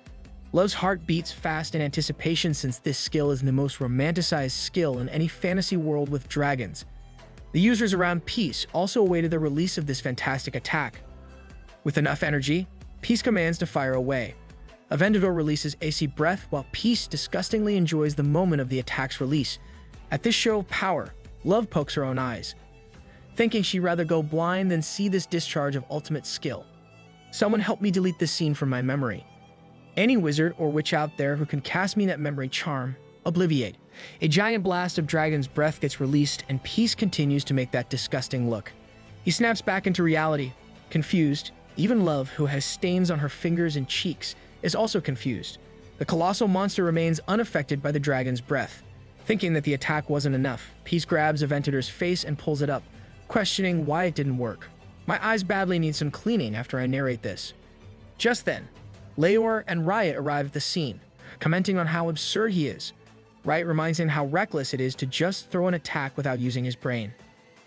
Love's heart beats fast in anticipation since this skill is the most romanticized skill in any fantasy world with dragons. The users around Peace also awaited the release of this fantastic attack. With enough energy, Peace commands to fire away. Aventador releases AC Breath while Peace disgustingly enjoys the moment of the attack's release. At this show of power, Love pokes her own eyes, thinking she'd rather go blind than see this discharge of ultimate skill. Someone help me delete this scene from my memory. Any wizard or witch out there who can cast me that memory charm, Obliviate. A giant blast of dragon's breath gets released and Peace continues to make that disgusting look. He snaps back into reality, confused. Even Love, who has stains on her fingers and cheeks, is also confused. The colossal monster remains unaffected by the dragon's breath. Thinking that the attack wasn't enough, Peace grabs Aventador's face and pulls it up, questioning why it didn't work. My eyes badly need some cleaning after I narrate this. Just then, Leor and Riot arrive at the scene, commenting on how absurd he is. Riot reminds him how reckless it is to just throw an attack without using his brain.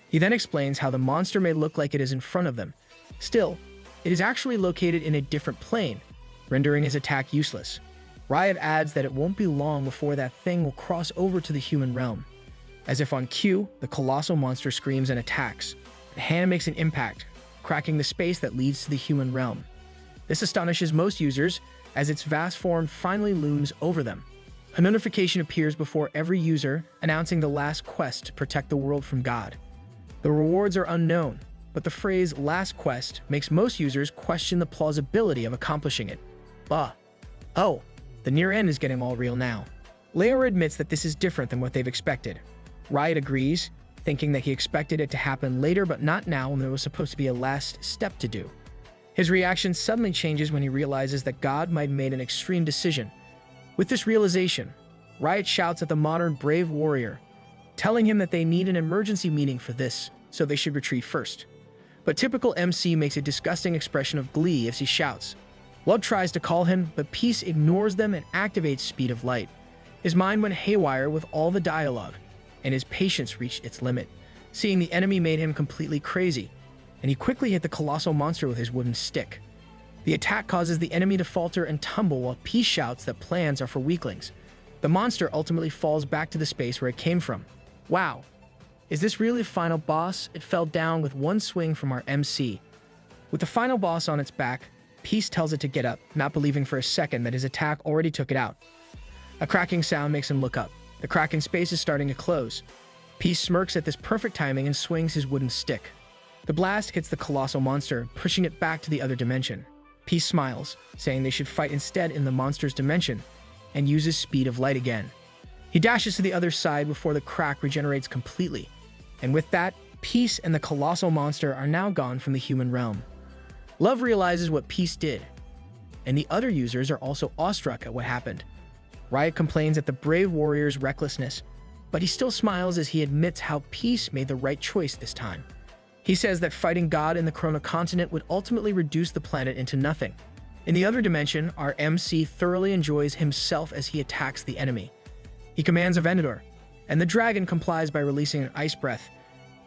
He then explains how the monster may look like it is in front of them. Still, it is actually located in a different plane, rendering his attack useless. Riot adds that it won't be long before that thing will cross over to the human realm. As if on cue, the colossal monster screams and attacks. The hand makes an impact, cracking the space that leads to the human realm. This astonishes most users, as its vast form finally looms over them. A notification appears before every user, announcing the last quest to protect the world from God. The rewards are unknown, but the phrase "last quest" makes most users question the plausibility of accomplishing it. Oh, the near end is getting all real now. Leor admits that this is different than what they've expected. Riot agrees, thinking that he expected it to happen later but not now when there was supposed to be a last step to do. His reaction suddenly changes when he realizes that God might have made an extreme decision. With this realization, Riot shouts at the modern brave warrior, telling him that they need an emergency meeting for this, so they should retreat first. But typical MC makes a disgusting expression of glee as he shouts. Love tries to call him, but Peace ignores them and activates Speed of Light. His mind went haywire with all the dialogue, and his patience reached its limit. Seeing the enemy made him completely crazy, and he quickly hit the colossal monster with his wooden stick. The attack causes the enemy to falter and tumble while Peace shouts that plans are for weaklings. The monster ultimately falls back to the space where it came from. Wow. Is this really the final boss? It fell down with one swing from our MC. With the final boss on its back, Peace tells it to get up, not believing for a second that his attack already took it out. A cracking sound makes him look up. The cracking space is starting to close. Peace smirks at this perfect timing and swings his wooden stick. The blast hits the colossal monster, pushing it back to the other dimension. Peace smiles, saying they should fight instead in the monster's dimension, and uses Speed of Light again. He dashes to the other side before the crack regenerates completely, and with that, Peace and the colossal monster are now gone from the human realm. Love realizes what Peace did, and the other users are also awestruck at what happened. Riot complains at the brave warrior's recklessness, but he still smiles as he admits how Peace made the right choice this time. He says that fighting God in the Chrono Continent would ultimately reduce the planet into nothing. In the other dimension, our MC thoroughly enjoys himself as he attacks the enemy. He commands a Venador, and the dragon complies by releasing an ice breath.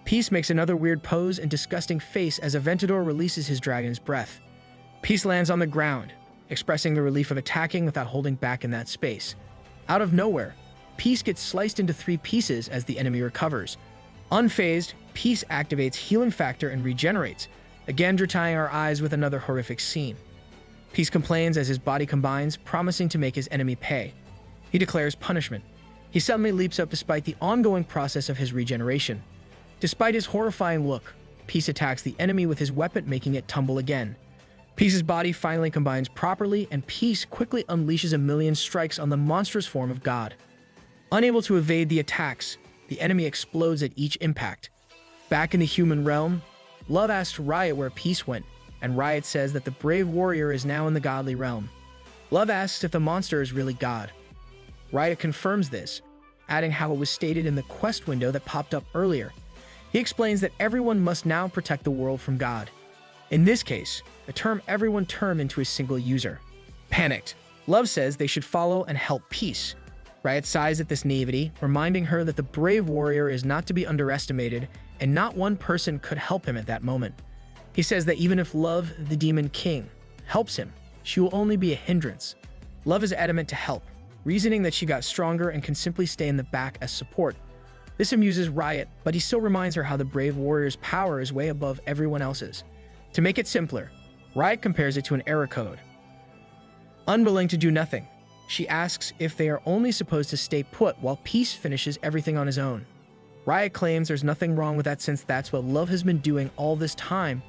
Peace makes another weird pose and disgusting face as Aventador releases his dragon's breath. Peace lands on the ground, expressing the relief of attacking without holding back in that space. Out of nowhere, Peace gets sliced into 3 pieces as the enemy recovers. Unfazed, Peace activates Healing Factor and regenerates, again drying our eyes with another horrific scene. Peace complains as his body combines, promising to make his enemy pay. He declares punishment. He suddenly leaps up despite the ongoing process of his regeneration. Despite his horrifying look, Peace attacks the enemy with his weapon, making it tumble again. Peace's body finally combines properly, and Peace quickly unleashes a million strikes on the monstrous form of God. Unable to evade the attacks, the enemy explodes at each impact. Back in the human realm, Love asks Riot where Peace went, and Riot says that the brave warrior is now in the godly realm. Love asks if the monster is really God. Riot confirms this, adding how it was stated in the quest window that popped up earlier. He explains that everyone must now protect the world from God. In this case, the term everyone turned into a single user. Panicked, Love says they should follow and help Peace. Riot sighs at this naivety, reminding her that the brave warrior is not to be underestimated, and not one person could help him at that moment. He says that even if Love, the Demon King, helps him, she will only be a hindrance. Love is adamant to help, reasoning that she got stronger and can simply stay in the back as support. This amuses Riot, but he still reminds her how the brave warrior's power is way above everyone else's. To make it simpler, Riot compares it to an error code. Unwilling to do nothing, she asks if they are only supposed to stay put while Peace finishes everything on his own. Riot claims there's nothing wrong with that since that's what Love has been doing all this time,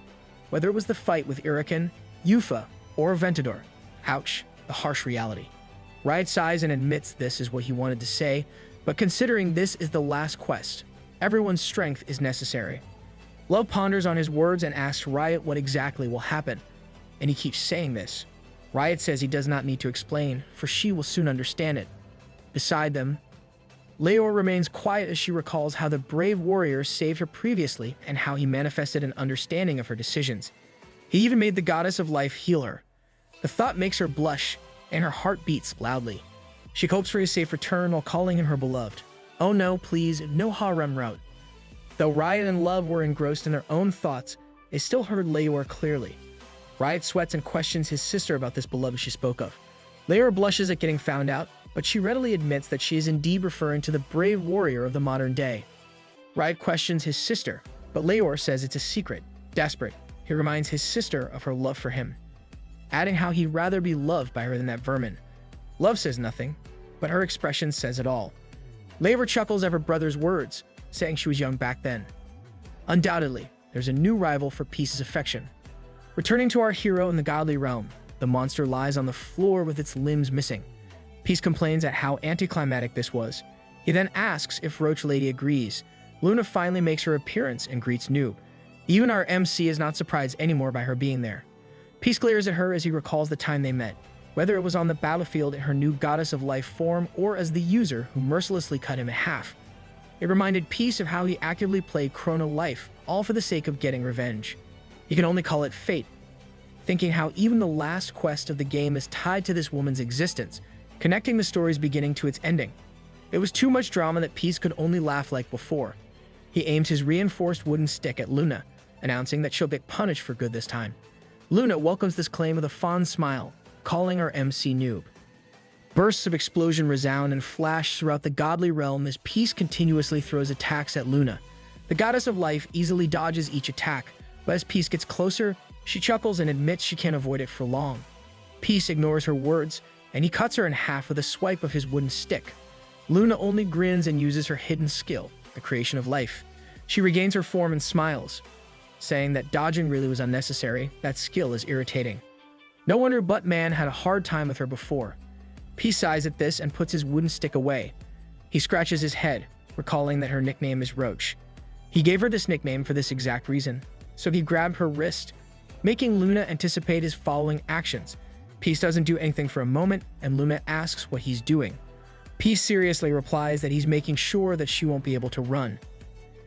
whether it was the fight with Iraken, Yufa, or Aventador. Ouch, the harsh reality. Riot sighs and admits this is what he wanted to say, but considering this is the last quest, everyone's strength is necessary. Love ponders on his words and asks Riot what exactly will happen, and he keeps saying this. Riot says he does not need to explain, for she will soon understand it. Beside them, Leor remains quiet as she recalls how the brave warrior saved her previously and how he manifested an understanding of her decisions. He even made the goddess of life heal her. The thought makes her blush, and her heart beats loudly. She hopes for his safe return while calling him her beloved. Oh no, please, no harem route. Though Riot and Love were engrossed in their own thoughts, they still heard Leor clearly. Riot sweats and questions his sister about this beloved she spoke of. Leor blushes at getting found out, but she readily admits that she is indeed referring to the brave warrior of the modern day. Riot questions his sister, but Leor says it's a secret. Desperate, he reminds his sister of her love for him, adding how he'd rather be loved by her than that vermin. Love says nothing, but her expression says it all. Leor chuckles at her brother's words, saying she was young back then. Undoubtedly, there's a new rival for Peace's affection. Returning to our hero in the godly realm, the monster lies on the floor with its limbs missing. Peace complains at how anticlimactic this was. He then asks if Roach Lady agrees. Luna finally makes her appearance and greets Noob. Even our MC is not surprised anymore by her being there. Peace glares at her as he recalls the time they met, whether it was on the battlefield in her new goddess of life form or as the user who mercilessly cut him in half. It reminded Peace of how he actively played Chrono Life, all for the sake of getting revenge. You can only call it fate, thinking how even the last quest of the game is tied to this woman's existence, connecting the story's beginning to its ending. It was too much drama that Peace could only laugh like before. He aimed his reinforced wooden stick at Luna, announcing that she'll get punished for good this time. Luna welcomes this claim with a fond smile, calling her MC Noob. Bursts of explosion resound and flash throughout the godly realm as Peace continuously throws attacks at Luna. The goddess of life easily dodges each attack, but as Peace gets closer, she chuckles and admits she can't avoid it for long. Peace ignores her words, and he cuts her in half with a swipe of his wooden stick. Luna only grins and uses her hidden skill, the creation of life. She regains her form and smiles, saying that dodging really was unnecessary. That skill is irritating. No wonder Buttman had a hard time with her before. Peace sighs at this and puts his wooden stick away. He scratches his head, recalling that her nickname is Roach. He gave her this nickname for this exact reason, so he grabbed her wrist, making Luna anticipate his following actions. Peace doesn't do anything for a moment, and Luna asks what he's doing. Peace seriously replies that he's making sure that she won't be able to run.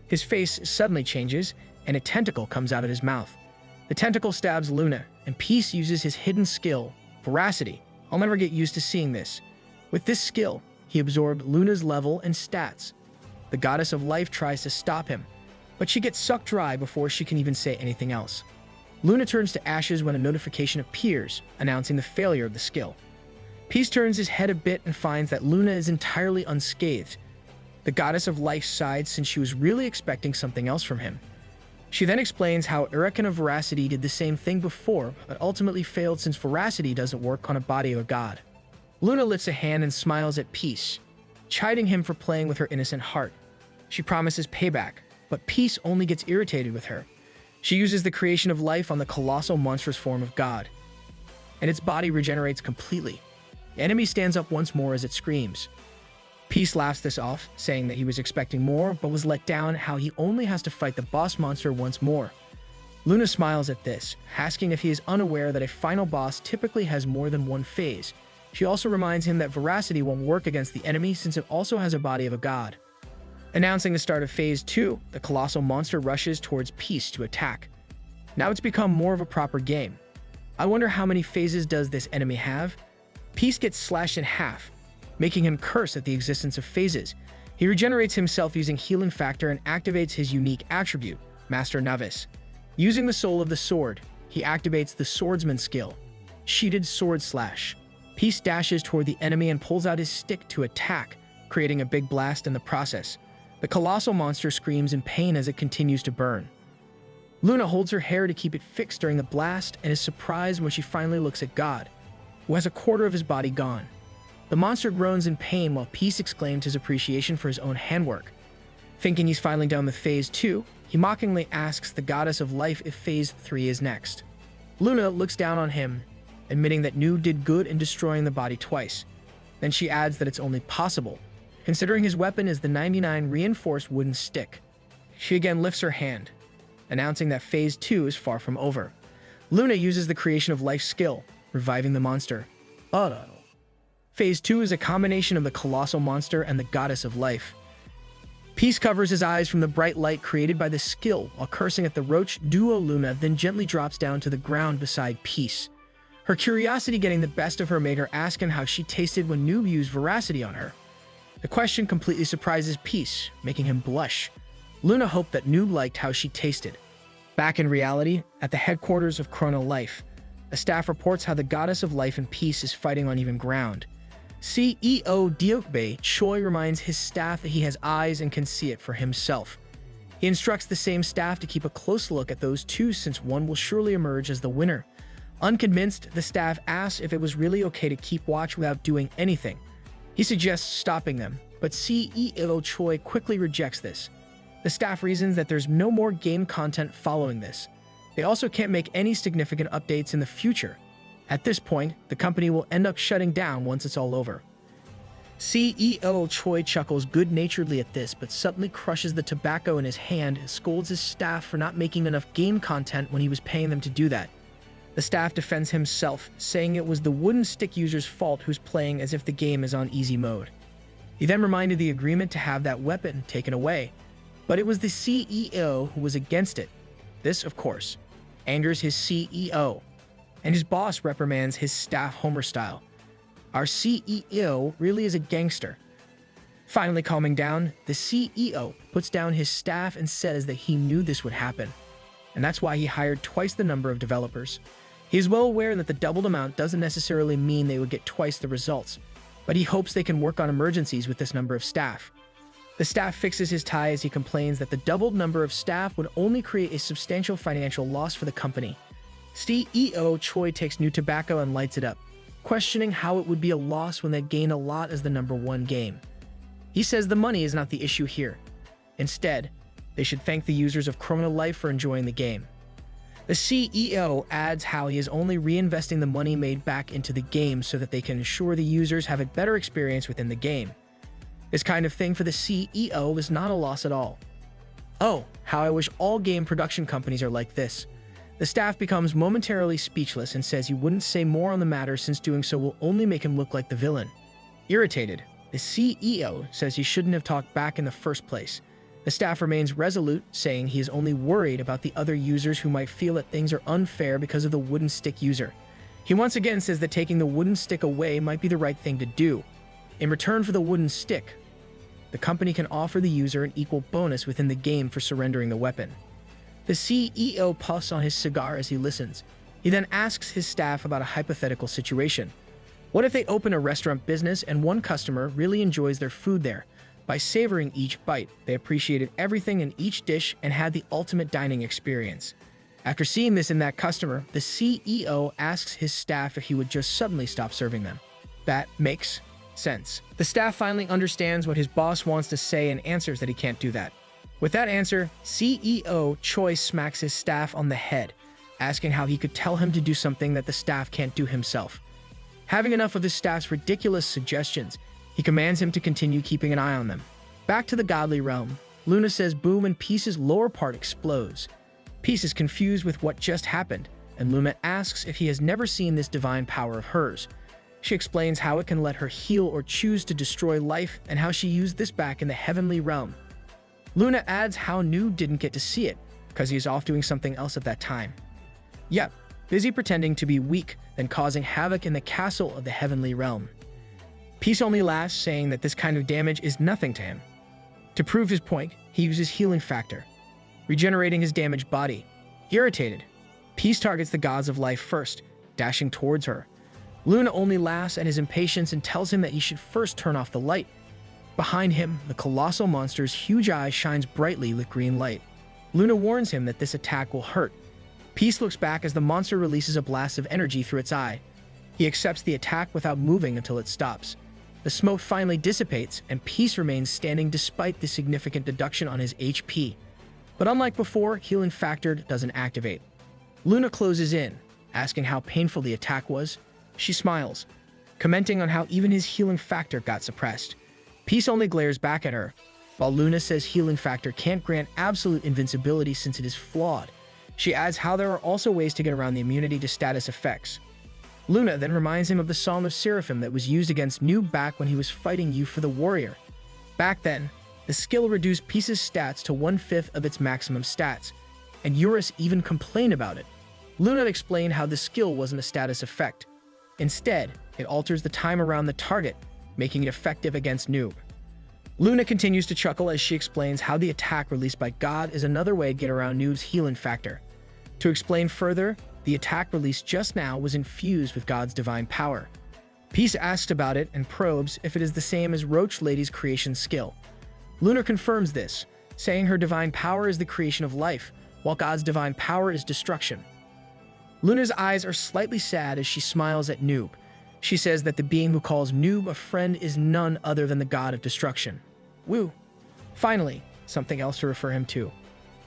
His face suddenly changes, and a tentacle comes out of his mouth. The tentacle stabs Luna, and Peace uses his hidden skill, Veracity. I'll never get used to seeing this. With this skill, he absorbed Luna's level and stats. The goddess of life tries to stop him, but she gets sucked dry before she can even say anything else. Luna turns to ashes when a notification appears, announcing the failure of the skill. Peace turns his head a bit and finds that Luna is entirely unscathed. The goddess of life sighed since she was really expecting something else from him. She then explains how Urakan of Veracity did the same thing before, but ultimately failed since Veracity doesn't work on a body of a god. Luna lifts a hand and smiles at Peace, chiding him for playing with her innocent heart. She promises payback, but Peace only gets irritated with her. She uses the creation of life on the colossal monstrous form of God, and its body regenerates completely. The enemy stands up once more as it screams. Peace laughs this off, saying that he was expecting more, but was let down how he only has to fight the boss monster once more. Luna smiles at this, asking if he is unaware that a final boss typically has more than one phase. She also reminds him that Veracity won't work against the enemy since it also has a body of a god. Announcing the start of Phase 2, the colossal monster rushes towards Peace to attack. Now it's become more of a proper game. I wonder how many phases does this enemy have? Peace gets slashed in half, making him curse at the existence of phases. He regenerates himself using Healing Factor and activates his unique attribute, Master Novice. Using the soul of the sword, he activates the swordsman skill, Sheeted Sword Slash. Peace dashes toward the enemy and pulls out his stick to attack, creating a big blast in the process. The colossal monster screams in pain as it continues to burn. Luna holds her hair to keep it fixed during the blast and is surprised when she finally looks at God, who has a quarter of his body gone. The monster groans in pain while Peace exclaims his appreciation for his own handwork. Thinking he's finally done with Phase 2, he mockingly asks the goddess of life if Phase 3 is next. Luna looks down on him, admitting that Noob did good in destroying the body twice. Then she adds that it's only possible, considering his weapon is the 99 reinforced wooden stick. She again lifts her hand, announcing that Phase 2 is far from over. Luna uses the creation of life skill, reviving the monster. Phase 2 is a combination of the colossal monster and the goddess of life. Peace covers his eyes from the bright light created by the skill while cursing at the roach duo. Luna then gently drops down to the ground beside Peace. Her curiosity getting the best of her made her ask him how she tasted when Noob used veracity on her. The question completely surprises Peace, making him blush. Luna hoped that Noob liked how she tasted. Back in reality, at the headquarters of Chrono Life, a staff reports how the goddess of life and peace is fighting on even ground. CEO Diokbe Choi reminds his staff that he has eyes and can see it for himself. He instructs the same staff to keep a close look at those two since one will surely emerge as the winner. Unconvinced, the staff asks if it was really okay to keep watch without doing anything. He suggests stopping them, but CEO Choi quickly rejects this. The staff reasons that there's no more game content following this. They also can't make any significant updates in the future. At this point, the company will end up shutting down once it's all over. CEO Choi chuckles good-naturedly at this, but suddenly crushes the tobacco in his hand and scolds his staff for not making enough game content when he was paying them to do that. The staff defends himself, saying it was the wooden stick user's fault who's playing as if the game is on easy mode. He then reminded the agreement to have that weapon taken away, but it was the CEO who was against it. This, of course, angers his CEO, and his boss reprimands his staff Homer style. Our CEO really is a gangster. Finally calming down, the CEO puts down his staff and says that he knew this would happen, and that's why he hired twice the number of developers. He is well aware that the doubled amount doesn't necessarily mean they would get twice the results, but he hopes they can work on emergencies with this number of staff. The staff fixes his tie as he complains that the doubled number of staff would only create a substantial financial loss for the company. CEO Choi takes new tobacco and lights it up, questioning how it would be a loss when they gain a lot as the #1 game. He says the money is not the issue here. Instead, they should thank the users of Chrono Life for enjoying the game. The CEO adds how he is only reinvesting the money made back into the game so that they can ensure the users have a better experience within the game. This kind of thing for the CEO is not a loss at all. Oh, how I wish all game production companies are like this. The staff becomes momentarily speechless and says he wouldn't say more on the matter since doing so will only make him look like the villain. Irritated, the CEO says he shouldn't have talked back in the first place. The staff remains resolute, saying he is only worried about the other users who might feel that things are unfair because of the wooden stick user. He once again says that taking the wooden stick away might be the right thing to do. In return for the wooden stick, the company can offer the user an equal bonus within the game for surrendering the weapon. The CEO puffs on his cigar as he listens. He then asks his staff about a hypothetical situation. What if they open a restaurant business and one customer really enjoys their food there? By savoring each bite, they appreciated everything in each dish and had the ultimate dining experience. After seeing this in that customer, the CEO asks his staff if he would just suddenly stop serving them. That makes sense. The staff finally understands what his boss wants to say and answers that he can't do that. With that answer, CEO Choi smacks his staff on the head, asking how he could tell him to do something that the staff can't do himself. Having enough of his staff's ridiculous suggestions, he commands him to continue keeping an eye on them. Back to the godly realm, Luna says boom and Peace's lower part explodes. Peace is confused with what just happened, and Luna asks if he has never seen this divine power of hers. She explains how it can let her heal or choose to destroy life and how she used this back in the heavenly realm. Luna adds how Noob didn't get to see it, because he is off doing something else at that time. Yep, busy pretending to be weak, then causing havoc in the castle of the heavenly realm. Peace only laughs, saying that this kind of damage is nothing to him. To prove his point, he uses healing factor, regenerating his damaged body. Irritated, Peace targets the gods of life first, dashing towards her. Luna only laughs at his impatience and tells him that he should first turn off the light. Behind him, the colossal monster's huge eye shines brightly with green light. Luna warns him that this attack will hurt. Peace looks back as the monster releases a blast of energy through its eye. He accepts the attack without moving until it stops. The smoke finally dissipates, and Peace remains standing despite the significant deduction on his HP. But unlike before, healing factor doesn't activate. Luna closes in, asking how painful the attack was. She smiles, commenting on how even his healing factor got suppressed. Peace only glares back at her, while Luna says healing factor can't grant absolute invincibility since it is flawed. She adds how there are also ways to get around the immunity to status effects. Luna then reminds him of the Psalm of Seraphim that was used against Noob back when he was fighting you for the warrior. Back then, the skill reduced Peace's stats to 1/5 of its maximum stats, and Eurus even complained about it. Luna explained how the skill wasn't a status effect. Instead, it alters the time around the target, making it effective against Noob. Luna continues to chuckle as she explains how the attack released by God is another way to get around Noob's healing factor. To explain further, the attack released just now was infused with God's divine power. Peace asks about it and probes if it is the same as Roach Lady's creation skill. Luna confirms this, saying her divine power is the creation of life, while God's divine power is destruction. Luna's eyes are slightly sad as she smiles at Noob. She says that the being who calls Noob a friend is none other than the god of destruction. Woo. Finally, something else to refer him to.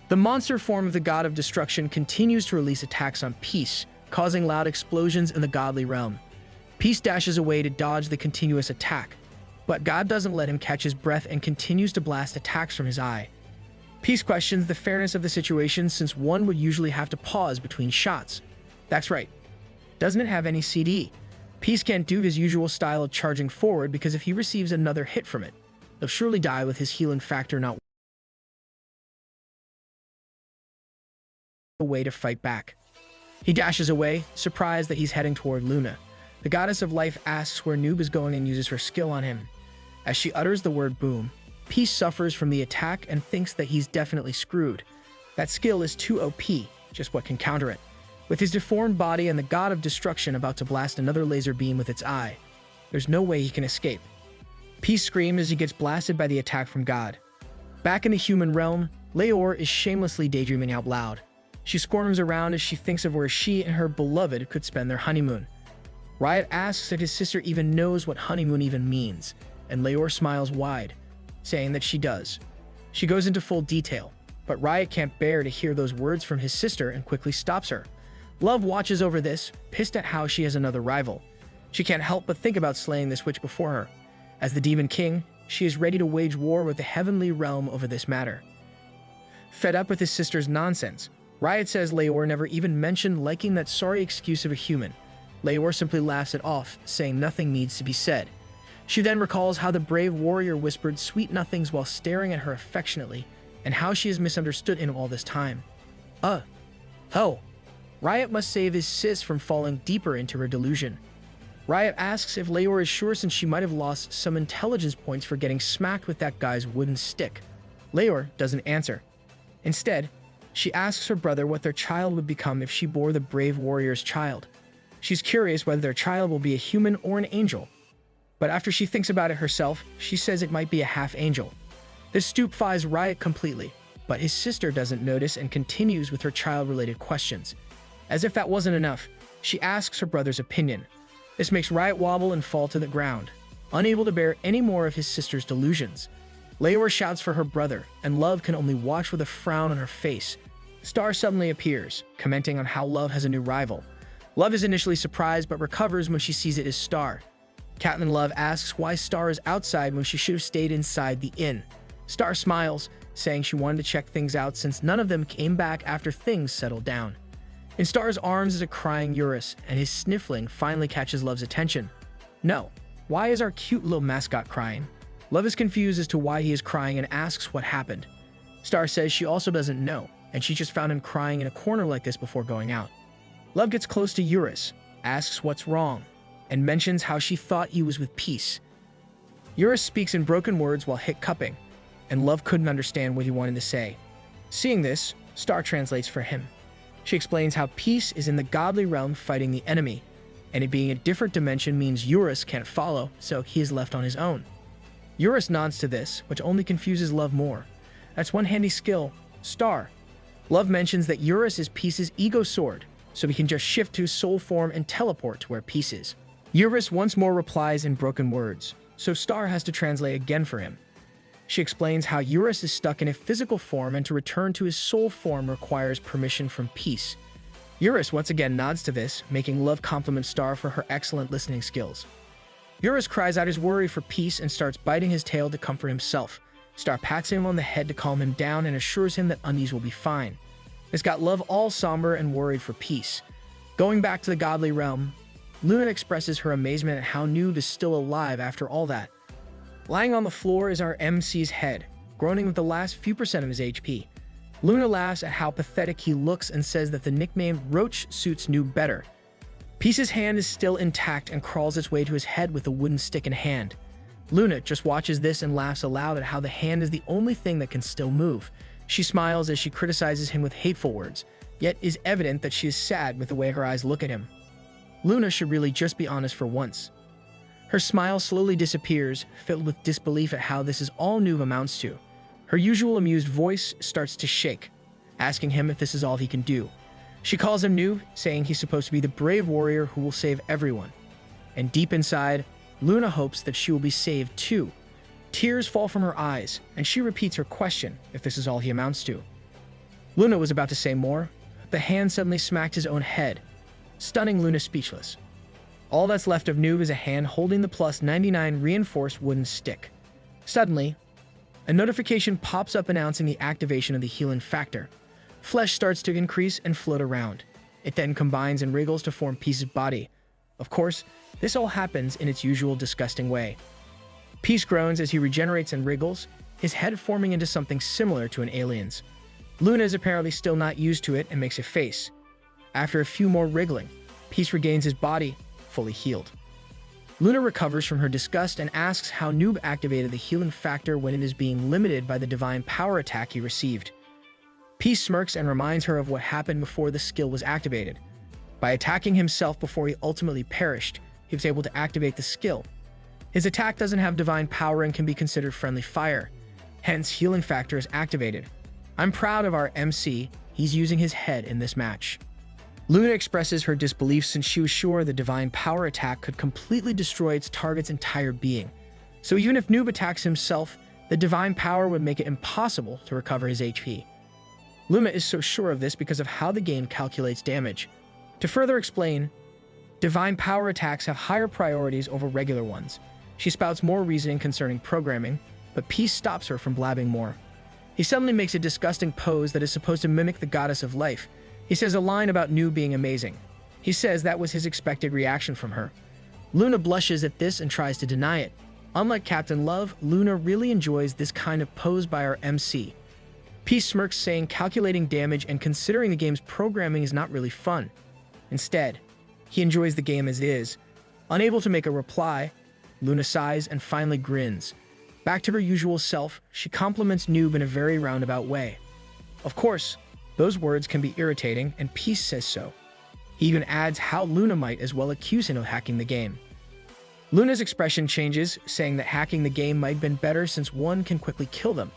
The monster form of the god of destruction continues to release attacks on Peace, causing loud explosions in the godly realm. Peace dashes away to dodge the continuous attack, but God doesn't let him catch his breath and continues to blast attacks from his eye. Peace questions the fairness of the situation since one would usually have to pause between shots. That's right. Doesn't it have any CD? Peace can't do his usual style of charging forward because if he receives another hit from it, he'll surely die with his healing factor not a way to fight back. He dashes away, surprised that he's heading toward Luna. The goddess of life asks where Noob is going and uses her skill on him. As she utters the word boom, Peace suffers from the attack and thinks that he's definitely screwed. That skill is too OP, just what can counter it? With his deformed body and the god of destruction about to blast another laser beam with its eye, there's no way he can escape. Peace screams as he gets blasted by the attack from God. Back in the human realm, Leor is shamelessly daydreaming out loud. She squirms around as she thinks of where she and her beloved could spend their honeymoon. Riot asks if his sister even knows what honeymoon even means, and Leor smiles wide, saying that she does. She goes into full detail, but Riot can't bear to hear those words from his sister and quickly stops her. Love watches over this, pissed at how she has another rival. She can't help but think about slaying this witch before her. As the Demon King, she is ready to wage war with the heavenly realm over this matter. Fed up with his sister's nonsense, Riot says Leor never even mentioned liking that sorry excuse of a human. Leor simply laughs it off, saying nothing needs to be said. She then recalls how the brave warrior whispered sweet nothings while staring at her affectionately, and how she has misunderstood him all this time. Oh. Riot must save his sis from falling deeper into her delusion. Riot asks if Leor is sure since she might have lost some intelligence points for getting smacked with that guy's wooden stick. Leor doesn't answer. Instead, she asks her brother what their child would become if she bore the brave warrior's child. She's curious whether their child will be a human or an angel. But after she thinks about it herself, she says it might be a half-angel. This stupefies Riot completely, but his sister doesn't notice and continues with her child-related questions. As if that wasn't enough, she asks her brother's opinion. This makes Riot wobble and fall to the ground, unable to bear any more of his sister's delusions. Leor shouts for her brother, and Love can only watch with a frown on her face. Star suddenly appears, commenting on how Love has a new rival. Love is initially surprised but recovers when she sees it as Star. Catelyn Love asks why Star is outside when she should have stayed inside the inn. Star smiles, saying she wanted to check things out since none of them came back after things settled down. In Star's arms is a crying Eurus, and his sniffling finally catches Love's attention. No, why is our cute little mascot crying? Love is confused as to why he is crying and asks what happened. Star says she also doesn't know, and she just found him crying in a corner like this before going out. Love gets close to Eurus, asks what's wrong, and mentions how she thought he was with Peace. Eurus speaks in broken words while hiccuping, and Love couldn't understand what he wanted to say. Seeing this, Star translates for him. She explains how Peace is in the godly realm fighting the enemy, and it being a different dimension means Eurus can't follow, so he is left on his own. Eurus nods to this, which only confuses Love more. That's one handy skill, Star. Love mentions that Eurus is Peace's ego sword, so he can just shift to his soul form and teleport to where Peace is. Eurus once more replies in broken words, so Star has to translate again for him. She explains how Eurus is stuck in a physical form and to return to his soul form requires permission from Peace. Eurus once again nods to this, making Love compliment Star for her excellent listening skills. Eurus cries out his worry for Peace and starts biting his tail to comfort himself. Star pats him on the head to calm him down and assures him that undies will be fine. This got Love all somber and worried for Peace. Going back to the godly realm, Luna expresses her amazement at how Noob is still alive after all that. Lying on the floor is our MC's head, groaning with the last few percent of his HP. Luna laughs at how pathetic he looks and says that the nickname Roach suits Noob better. Peace's hand is still intact and crawls its way to his head with a wooden stick in hand. Luna just watches this and laughs aloud at how the hand is the only thing that can still move. She smiles as she criticizes him with hateful words, yet is evident that she is sad with the way her eyes look at him. Luna should really just be honest for once. Her smile slowly disappears, filled with disbelief at how this is all Noob amounts to. Her usual amused voice starts to shake, asking him if this is all he can do. She calls him Noob, saying he's supposed to be the brave warrior who will save everyone. And deep inside, Luna hopes that she will be saved too. Tears fall from her eyes, and she repeats her question if this is all he amounts to. Luna was about to say more, but the hand suddenly smacked his own head, stunning Luna speechless. All that's left of Noob is a hand holding the +99 reinforced wooden stick. Suddenly, a notification pops up announcing the activation of the healing factor. Flesh starts to increase and float around. It then combines and wriggles to form Peace's body. Of course, this all happens in its usual disgusting way. Peace groans as he regenerates and wriggles, his head forming into something similar to an alien's. Luna is apparently still not used to it and makes a face. After a few more wriggling, Peace regains his body, fully healed. Luna recovers from her disgust and asks how Noob activated the healing factor when it is being limited by the divine power attack he received. Peace smirks and reminds her of what happened before the skill was activated. By attacking himself before he ultimately perished, he was able to activate the skill. His attack doesn't have divine power and can be considered friendly fire, hence healing factor is activated. I'm proud of our MC, he's using his head in this match. Luna expresses her disbelief since she was sure the divine power attack could completely destroy its target's entire being. So even if Noob attacks himself, the divine power would make it impossible to recover his HP. Luna is so sure of this because of how the game calculates damage. To further explain, divine power attacks have higher priorities over regular ones. She spouts more reasoning concerning programming, but Peace stops her from blabbing more. He suddenly makes a disgusting pose that is supposed to mimic the goddess of life. He says a line about Noob being amazing. He says that was his expected reaction from her. Luna blushes at this and tries to deny it. Unlike Captain Love, Luna really enjoys this kind of pose by our MC. Peace smirks, saying calculating damage and considering the game's programming is not really fun. Instead, he enjoys the game as is. Unable to make a reply, Luna sighs and finally grins. Back to her usual self, she compliments Noob in a very roundabout way. Of course, those words can be irritating, and Peace says so. He even adds how Luna might as well accuse him of hacking the game. Luna's expression changes, saying that hacking the game might have been better since one can quickly kill them.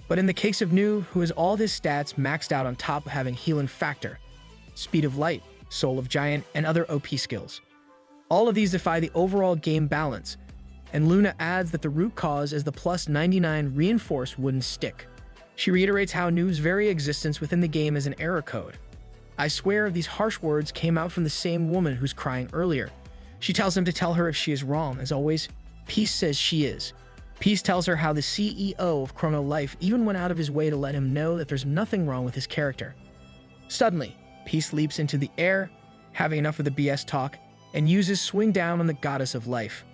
But in the case of Noob, who has all his stats maxed out on top of having healing factor, speed of light, soul of giant, and other OP skills. All of these defy the overall game balance, and Luna adds that the root cause is the +99 reinforced wooden stick. She reiterates how Noob's very existence within the game is an error code. I swear these harsh words came out from the same woman who's crying earlier. She tells him to tell her if she is wrong. As always, Peace says she is. Peace tells her how the CEO of Chrono Life even went out of his way to let him know that there's nothing wrong with his character. Suddenly, Peace leaps into the air, having enough of the BS talk, and uses Swing Down on the Goddess of Life.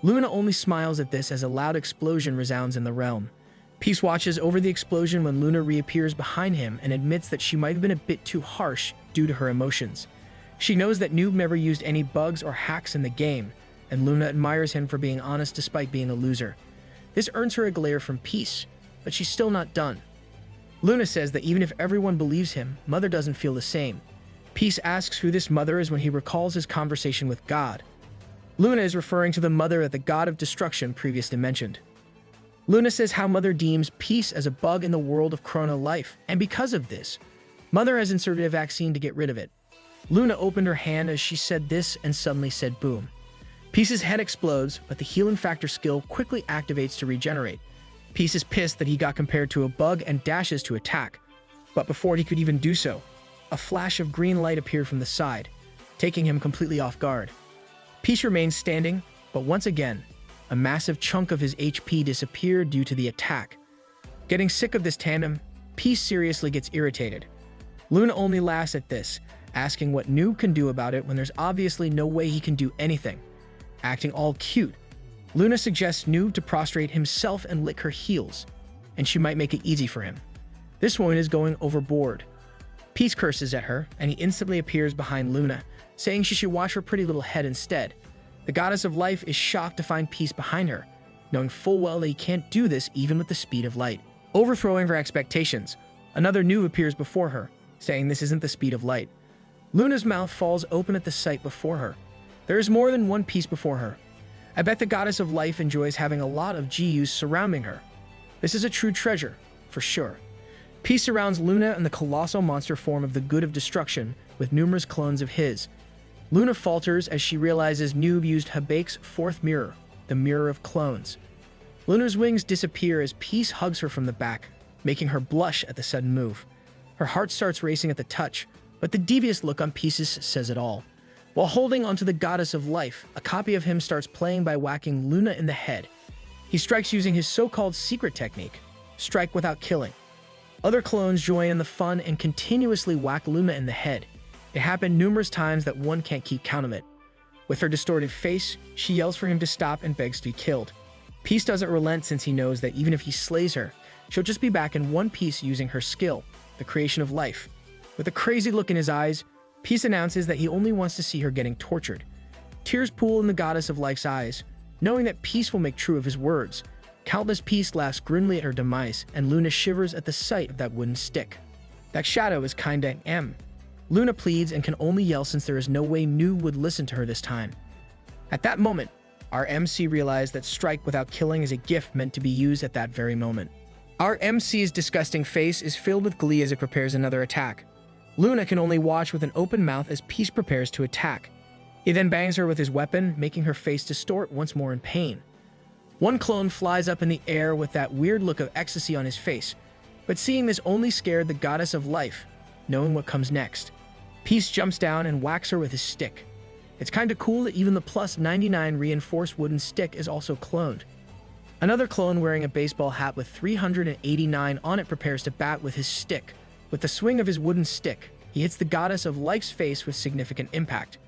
Luna only smiles at this as a loud explosion resounds in the realm. Peace watches over the explosion when Luna reappears behind him and admits that she might have been a bit too harsh due to her emotions. She knows that Noob never used any bugs or hacks in the game, and Luna admires him for being honest despite being a loser. This earns her a glare from Peace, but she's still not done. Luna says that even if everyone believes him, Mother doesn't feel the same. Peace asks who this Mother is when he recalls his conversation with God. Luna is referring to the Mother at the God of Destruction previously mentioned. Luna says how Mother deems Peace as a bug in the world of Chrono Life, and because of this, Mother has inserted a vaccine to get rid of it. Luna opened her hand as she said this and suddenly said boom. Peace's head explodes, but the healing factor skill quickly activates to regenerate. Peace is pissed that he got compared to a bug and dashes to attack, but before he could even do so, a flash of green light appeared from the side, taking him completely off guard. Peace remains standing, but once again, a massive chunk of his HP disappeared due to the attack. Getting sick of this tandem, Peace seriously gets irritated. Luna only laughs at this, asking what Noob can do about it when there's obviously no way he can do anything. Acting all cute, Luna suggests Noob to prostrate himself and lick her heels, and she might make it easy for him. This woman is going overboard. Peace curses at her, and he instantly appears behind Luna, saying she should watch her pretty little head instead. The goddess of life is shocked to find Peace behind her, knowing full well that he can't do this even with the speed of light. Overthrowing her expectations, another Noob appears before her, saying this isn't the speed of light. Luna's mouth falls open at the sight before her. There is more than one Peace before her. I bet the goddess of life enjoys having a lot of GUs surrounding her. This is a true treasure, for sure. Peace surrounds Luna and the colossal monster form of the good of destruction with numerous clones of his. Luna falters as she realizes Noob used Habake's fourth mirror, the mirror of clones. Luna's wings disappear as Peace hugs her from the back, making her blush at the sudden move. Her heart starts racing at the touch, but the devious look on Peace's says it all. While holding onto the goddess of life, a copy of him starts playing by whacking Luna in the head. He strikes using his so-called secret technique, strike without killing. Other clones join in the fun and continuously whack Luna in the head. It happened numerous times that one can't keep count of it. With her distorted face, she yells for him to stop and begs to be killed. Peace doesn't relent since he knows that even if he slays her, she'll just be back in one piece using her skill, the creation of life. With a crazy look in his eyes, Peace announces that he only wants to see her getting tortured. Tears pool in the goddess of life's eyes, knowing that Peace will make true of his words. Countless Peace laughs grimly at her demise, and Luna shivers at the sight of that wooden stick. That shadow is kinda M. Luna pleads and can only yell since there is no way Noob would listen to her this time. At that moment, our MC realized that strike without killing is a gift meant to be used at that very moment. Our MC's disgusting face is filled with glee as it prepares another attack. Luna can only watch with an open mouth as Peace prepares to attack. He then bangs her with his weapon, making her face distort once more in pain. One clone flies up in the air with that weird look of ecstasy on his face, but seeing this only scared the goddess of life, knowing what comes next. Peace jumps down and whacks her with his stick. It's kinda cool that even the plus 99 reinforced wooden stick is also cloned. Another clone wearing a baseball hat with 389 on it prepares to bat with his stick. With the swing of his wooden stick, he hits the goddess of life's face with significant impact.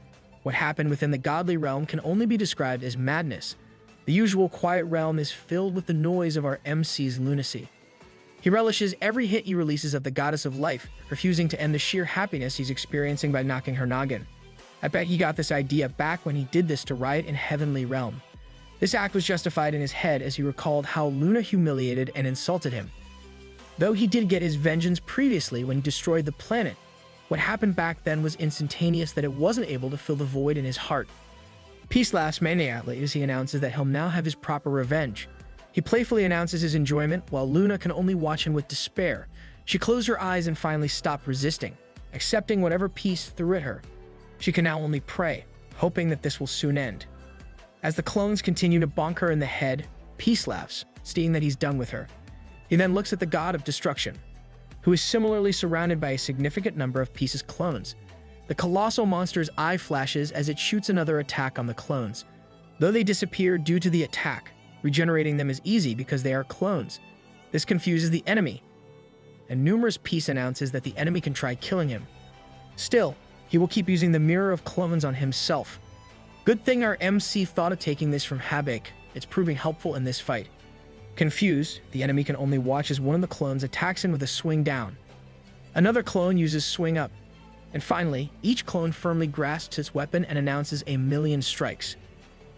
What happened within the godly realm can only be described as madness. The usual quiet realm is filled with the noise of our MC's lunacy. He relishes every hit he releases of the goddess of life, refusing to end the sheer happiness he's experiencing by knocking her noggin. I bet he got this idea back when he did this to Riot in Heavenly Realm. This act was justified in his head as he recalled how Luna humiliated and insulted him. Though he did get his vengeance previously when he destroyed the planet, what happened back then was instantaneous that it wasn't able to fill the void in his heart. Peace laughs maniacally as he announces that he'll now have his proper revenge. He playfully announces his enjoyment while Luna can only watch him with despair. She closed her eyes and finally stopped resisting, accepting whatever Peace threw at her. She can now only pray, hoping that this will soon end. As the clones continue to bonk her in the head, Peace laughs, seeing that he's done with her. He then looks at the god of destruction, who is similarly surrounded by a significant number of Peace's clones. The colossal monster's eye flashes as it shoots another attack on the clones. Though they disappear due to the attack, regenerating them is easy because they are clones. This confuses the enemy, and numerous Peace announces that the enemy can try killing him. Still, he will keep using the mirror of clones on himself. Good thing our MC thought of taking this from Habake. It's proving helpful in this fight. Confused, the enemy can only watch as one of the clones attacks him with a swing down. Another clone uses swing up. And finally, each clone firmly grasps its weapon and announces a million strikes.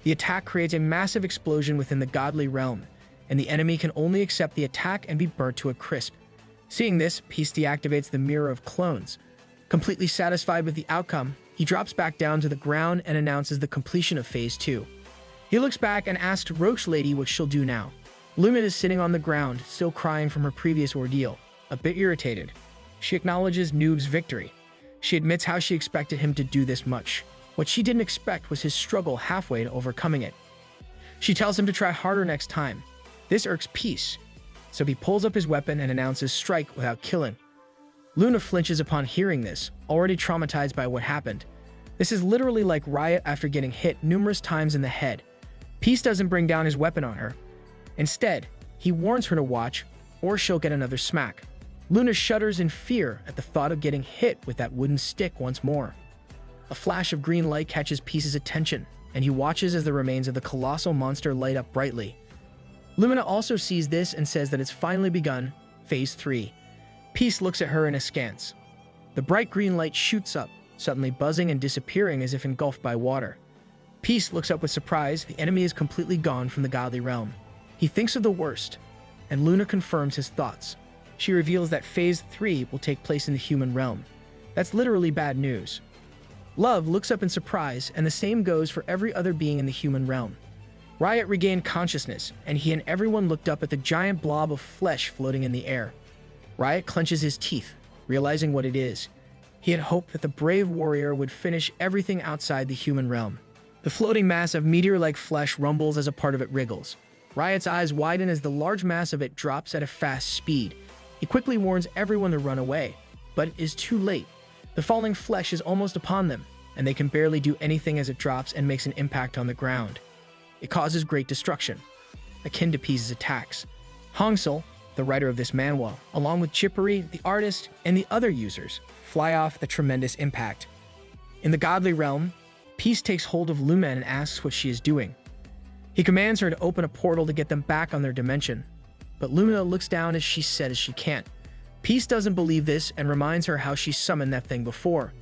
The attack creates a massive explosion within the godly realm, and the enemy can only accept the attack and be burnt to a crisp. Seeing this, Peace deactivates the mirror of clones. Completely satisfied with the outcome, he drops back down to the ground and announces the completion of Phase 2. He looks back and asks Roach Lady what she'll do now. Lumen is sitting on the ground, still crying from her previous ordeal, a bit irritated. She acknowledges Noob's victory. She admits how she expected him to do this much. What she didn't expect was his struggle halfway to overcoming it. She tells him to try harder next time. This irks Peace, so he pulls up his weapon and announces strike without killing. Luna flinches upon hearing this, already traumatized by what happened. This is literally like Riot after getting hit numerous times in the head. Peace doesn't bring down his weapon on her. Instead, he warns her to watch, or she'll get another smack. Luna shudders in fear at the thought of getting hit with that wooden stick once more. A flash of green light catches Peace's attention, and he watches as the remains of the colossal monster light up brightly. Lumina also sees this and says that it's finally begun, Phase 3. Peace looks at her in askance. The bright green light shoots up, suddenly buzzing and disappearing as if engulfed by water. Peace looks up with surprise. The enemy is completely gone from the godly realm. He thinks of the worst, and Luna confirms his thoughts. She reveals that Phase 3 will take place in the human realm. That's literally bad news. Love looks up in surprise, and the same goes for every other being in the human realm. Riot regained consciousness, and he and everyone looked up at the giant blob of flesh floating in the air. Riot clenches his teeth, realizing what it is. He had hoped that the brave warrior would finish everything outside the human realm. The floating mass of meteor-like flesh rumbles as a part of it wriggles. Riot's eyes widen as the large mass of it drops at a fast speed. He quickly warns everyone to run away, but it is too late. The falling flesh is almost upon them, and they can barely do anything as it drops and makes an impact on the ground. It causes great destruction, akin to Peace's attacks. Hangsel, the writer of this manhwa, along with Chippery, the artist, and the other users, fly off the tremendous impact. In the godly realm, Peace takes hold of Luna and asks what she is doing. He commands her to open a portal to get them back on their dimension, but Luna looks down as she says she can't. Peace doesn't believe this and reminds her how she summoned that thing before.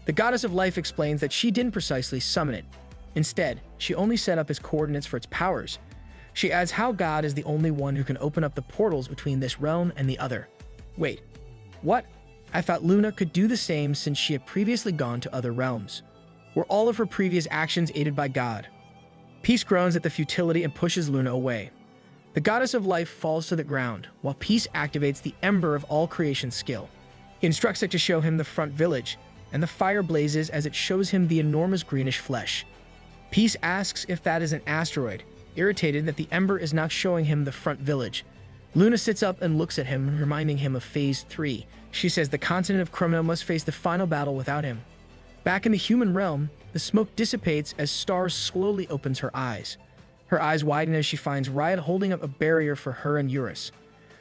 The goddess of life explains that she didn't precisely summon it. Instead, she only set up its coordinates for its powers. She adds how God is the only one who can open up the portals between this realm and the other. Wait, what? I thought Luna could do the same since she had previously gone to other realms. Were all of her previous actions aided by God? Peace groans at the futility and pushes Luna away. The goddess of life falls to the ground, while Peace activates the ember of all creation skill. He instructs it to show him the front village, and the fire blazes as it shows him the enormous greenish flesh. Peace asks if that is an asteroid, irritated that the ember is not showing him the front village. Luna sits up and looks at him, reminding him of Phase 3. She says the continent of Chrono must face the final battle without him. Back in the human realm, the smoke dissipates as Star slowly opens her eyes. Her eyes widen as she finds Riot holding up a barrier for her and Eurus.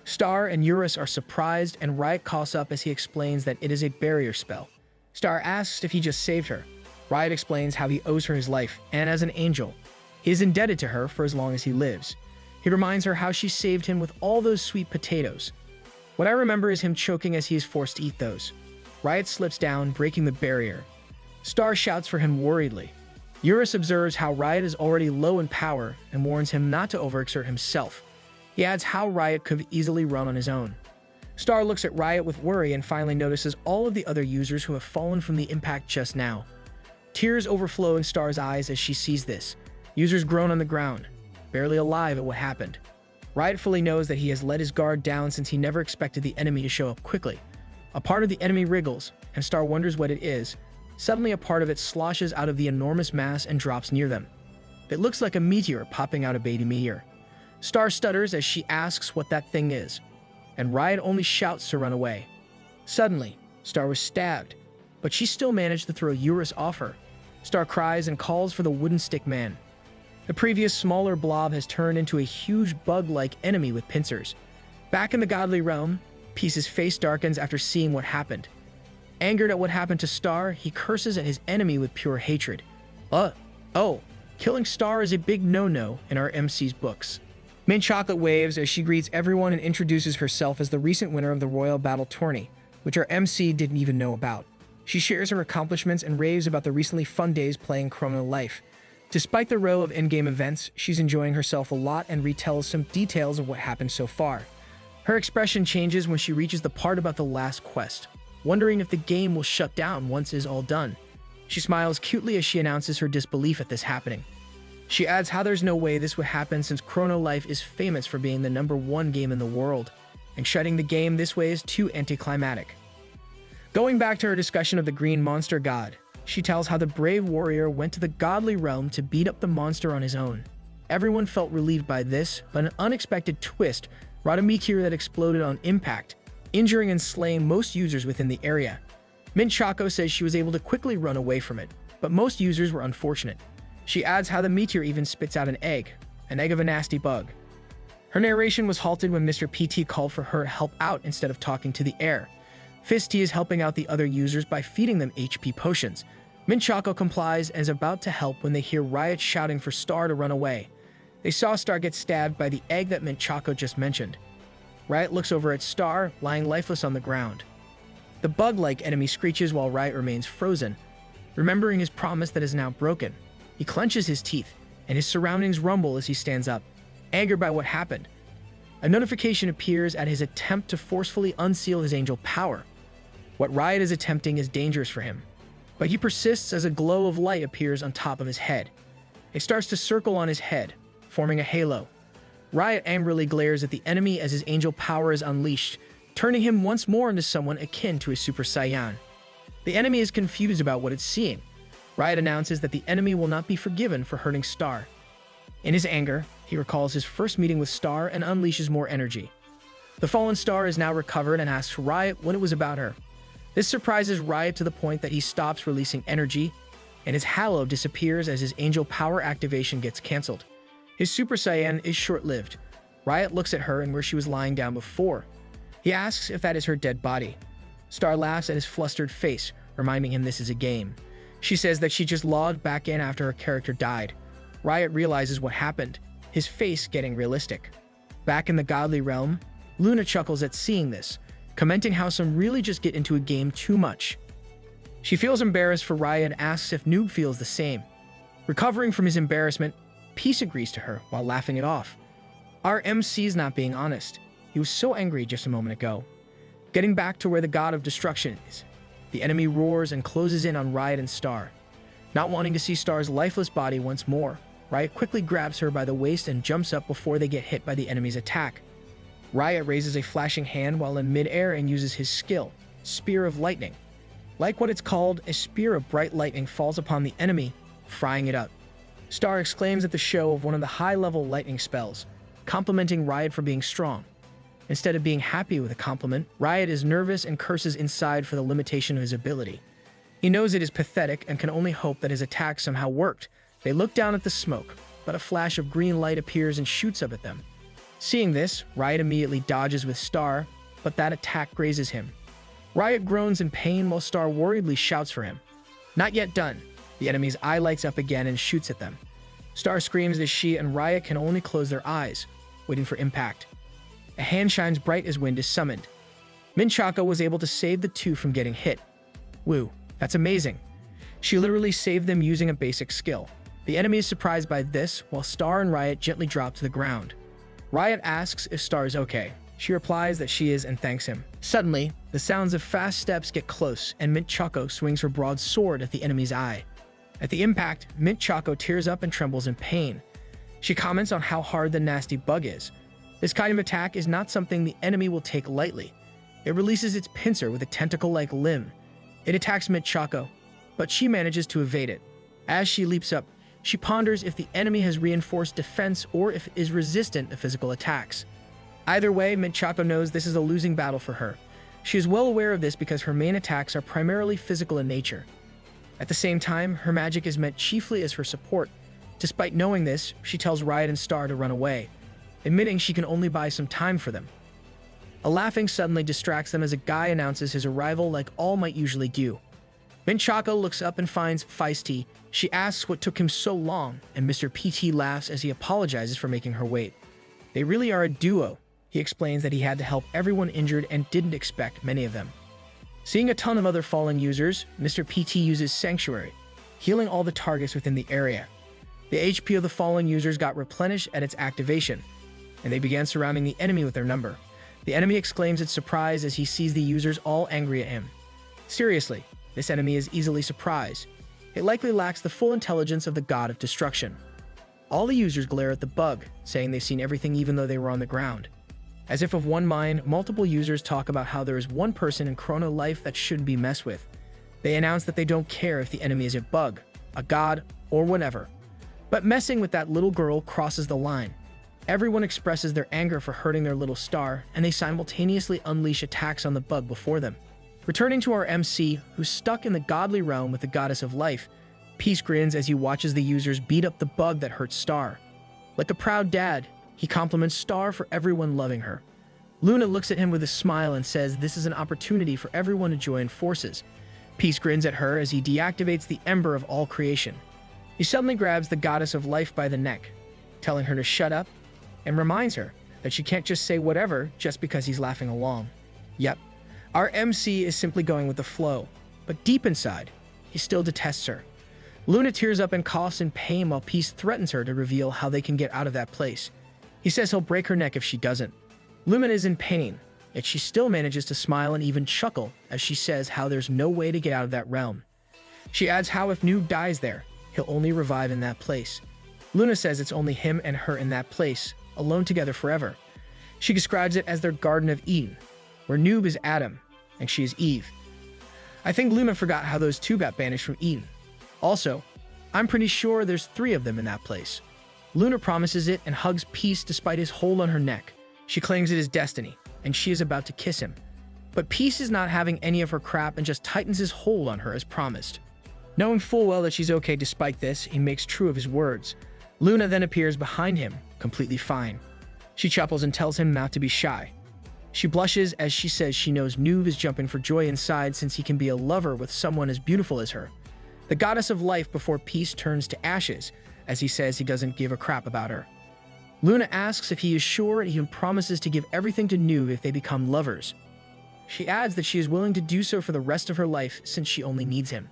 Star and Eurus are surprised, and Riot coughs up as he explains that it is a barrier spell. Star asks if he just saved her. Riot explains how he owes her his life, and as an angel, he is indebted to her for as long as he lives. He reminds her how she saved him with all those sweet potatoes. What I remember is him choking as he is forced to eat those. Riot slips down, breaking the barrier. Star shouts for him worriedly. Eurus observes how Riot is already low in power and warns him not to overexert himself. He adds how Riot could easily run on his own. Star looks at Riot with worry and finally notices all of the other users who have fallen from the impact just now. Tears overflow in Star's eyes as she sees this. Users groan on the ground, barely alive at what happened. Riot fully knows that he has let his guard down since he never expected the enemy to show up quickly. A part of the enemy wriggles, and Star wonders what it is. Suddenly, a part of it sloshes out of the enormous mass and drops near them. It looks like a meteor popping out a baby meteor. Star stutters as she asks what that thing is, and Riot only shouts to run away. Suddenly, Star was stabbed, but she still managed to throw Eurus off her. Star cries and calls for the wooden stick man. The previous smaller blob has turned into a huge bug-like enemy with pincers. Back in the godly realm, Peace's face darkens after seeing what happened. Angered at what happened to Star, he curses at his enemy with pure hatred. Killing Star is a big no-no in our MC's books. Mint Chocolate waves as she greets everyone and introduces herself as the recent winner of the Royal Battle Tourney, which our MC didn't even know about. She shares her accomplishments and raves about the recently fun days playing Chrono Life. Despite the row of in-game events, she's enjoying herself a lot and retells some details of what happened so far. Her expression changes when she reaches the part about the last quest, wondering if the game will shut down once it is all done. She smiles cutely as she announces her disbelief at this happening. She adds how there's no way this would happen since Chrono Life is famous for being the #1 game in the world, and shutting the game this way is too anticlimactic. Going back to her discussion of the green monster god, she tells how the brave warrior went to the godly realm to beat up the monster on his own. Everyone felt relieved by this, but an unexpected twist brought a meteor that exploded on impact, injuring and slaying most users within the area. Mint Choco says she was able to quickly run away from it, but most users were unfortunate. She adds how the meteor even spits out an egg of a nasty bug. Her narration was halted when Mr. PT called for her to help out instead of talking to the air. Fisty is helping out the other users by feeding them HP potions. Mint Choco complies and is about to help when they hear Riot shouting for Star to run away. They saw Star get stabbed by the egg that Mint Choco just mentioned. Riot looks over at Star, lying lifeless on the ground. The bug-like enemy screeches while Riot remains frozen, remembering his promise that is now broken. He clenches his teeth, and his surroundings rumble as he stands up, angered by what happened. A notification appears at his attempt to forcefully unseal his angel power. What Riot is attempting is dangerous for him, but he persists as a glow of light appears on top of his head. It starts to circle on his head, forming a halo. Riot angrily glares at the enemy as his angel power is unleashed, turning him once more into someone akin to a Super Saiyan. The enemy is confused about what it's seeing. Riot announces that the enemy will not be forgiven for hurting Star. In his anger, he recalls his first meeting with Star and unleashes more energy. The fallen Star is now recovered and asks Riot what it was about her. This surprises Riot to the point that he stops releasing energy, and his halo disappears as his angel power activation gets cancelled. His Super Saiyan is short-lived. Riot looks at her and where she was lying down before. He asks if that is her dead body. Star laughs at his flustered face, reminding him this is a game. She says that she just logged back in after her character died. Riot realizes what happened, his face getting realistic. Back in the godly realm, Luna chuckles at seeing this, commenting how some really just get into a game too much. She feels embarrassed for Riot and asks if Noob feels the same. Recovering from his embarrassment, Peace agrees to her while laughing it off. Our MC's not being honest. He was so angry just a moment ago. Getting back to where the god of destruction is, the enemy roars and closes in on Riot and Star. Not wanting to see Star's lifeless body once more, Riot quickly grabs her by the waist and jumps up before they get hit by the enemy's attack. Riot raises a flashing hand while in midair and uses his skill, Spear of Lightning. Like what it's called, a spear of bright lightning falls upon the enemy, frying it up. Star exclaims at the show of one of the high-level lightning spells, complimenting Riot for being strong. Instead of being happy with a compliment, Riot is nervous and curses inside for the limitation of his ability. He knows it is pathetic and can only hope that his attack somehow worked. They look down at the smoke, but a flash of green light appears and shoots up at them. Seeing this, Riot immediately dodges with Star, but that attack grazes him. Riot groans in pain while Star worriedly shouts for him. Not yet done. The enemy's eye lights up again and shoots at them. Star screams as she and Riot can only close their eyes, waiting for impact. A hand shines bright as wind is summoned. Minchaka was able to save the two from getting hit. Woo, that's amazing. She literally saved them using a basic skill. The enemy is surprised by this, while Star and Riot gently drop to the ground. Riot asks if Star is okay. She replies that she is and thanks him. Suddenly, the sounds of fast steps get close and Mint Choco swings her broadsword at the enemy's eye. At the impact, Mint Choco tears up and trembles in pain. She comments on how hard the nasty bug is. This kind of attack is not something the enemy will take lightly. It releases its pincer with a tentacle-like limb. It attacks Mint Choco, but she manages to evade it. As she leaps up, she ponders if the enemy has reinforced defense or if it is resistant to physical attacks. Either way, Mint Choco knows this is a losing battle for her. She is well aware of this because her main attacks are primarily physical in nature. At the same time, her magic is meant chiefly as her support. Despite knowing this, she tells Riot and Star to run away, admitting she can only buy some time for them. A laughing suddenly distracts them as a guy announces his arrival like All Might usually do. Mint Choco looks up and finds Feisty. She asks what took him so long, and Mr. PT laughs as he apologizes for making her wait. They really are a duo. He explains that he had to help everyone injured and didn't expect many of them. Seeing a ton of other fallen users, Mr. PT uses Sanctuary, healing all the targets within the area. The HP of the fallen users got replenished at its activation, and they began surrounding the enemy with their number. The enemy exclaims its surprise as he sees the users all angry at him. Seriously, this enemy is easily surprised. It likely lacks the full intelligence of the god of destruction. All the users glare at the bug, saying they've seen everything even though they were on the ground. As if of one mind, multiple users talk about how there is one person in Chrono Life that shouldn't be messed with. They announce that they don't care if the enemy is a bug, a god, or whatever. But messing with that little girl crosses the line. Everyone expresses their anger for hurting their little star, and they simultaneously unleash attacks on the bug before them. Returning to our MC, who's stuck in the godly realm with the goddess of life, Peace grins as he watches the users beat up the bug that hurts Star. Like a proud dad, he compliments Star for everyone loving her. Luna looks at him with a smile and says this is an opportunity for everyone to join forces. Peace grins at her as he deactivates the ember of all creation. He suddenly grabs the goddess of life by the neck, telling her to shut up, and reminds her that she can't just say whatever just because he's laughing along. Yep, our MC is simply going with the flow, but deep inside, he still detests her. Luna tears up and coughs in pain while Peace threatens her to reveal how they can get out of that place. He says he'll break her neck if she doesn't. Luna is in pain, yet she still manages to smile and even chuckle as she says how there's no way to get out of that realm. She adds how if Noob dies there, he'll only revive in that place. Luna says it's only him and her in that place, alone together forever. She describes it as their Garden of Eden, where Noob is Adam and she is Eve. I think Luna forgot how those two got banished from Eden. Also, I'm pretty sure there's 3 of them in that place. Luna promises it and hugs Peace despite his hold on her neck. She claims it is destiny, and she is about to kiss him. But Peace is not having any of her crap and just tightens his hold on her as promised. Knowing full well that she's okay despite this, he makes true of his words. Luna then appears behind him, completely fine. She chuckles and tells him not to be shy. She blushes as she says she knows Noob is jumping for joy inside since he can be a lover with someone as beautiful as her. The goddess of life before Peace turns to ashes, as he says he doesn't give a crap about her. Luna asks if he is sure and he promises to give everything to Noob if they become lovers. She adds that she is willing to do so for the rest of her life since she only needs him.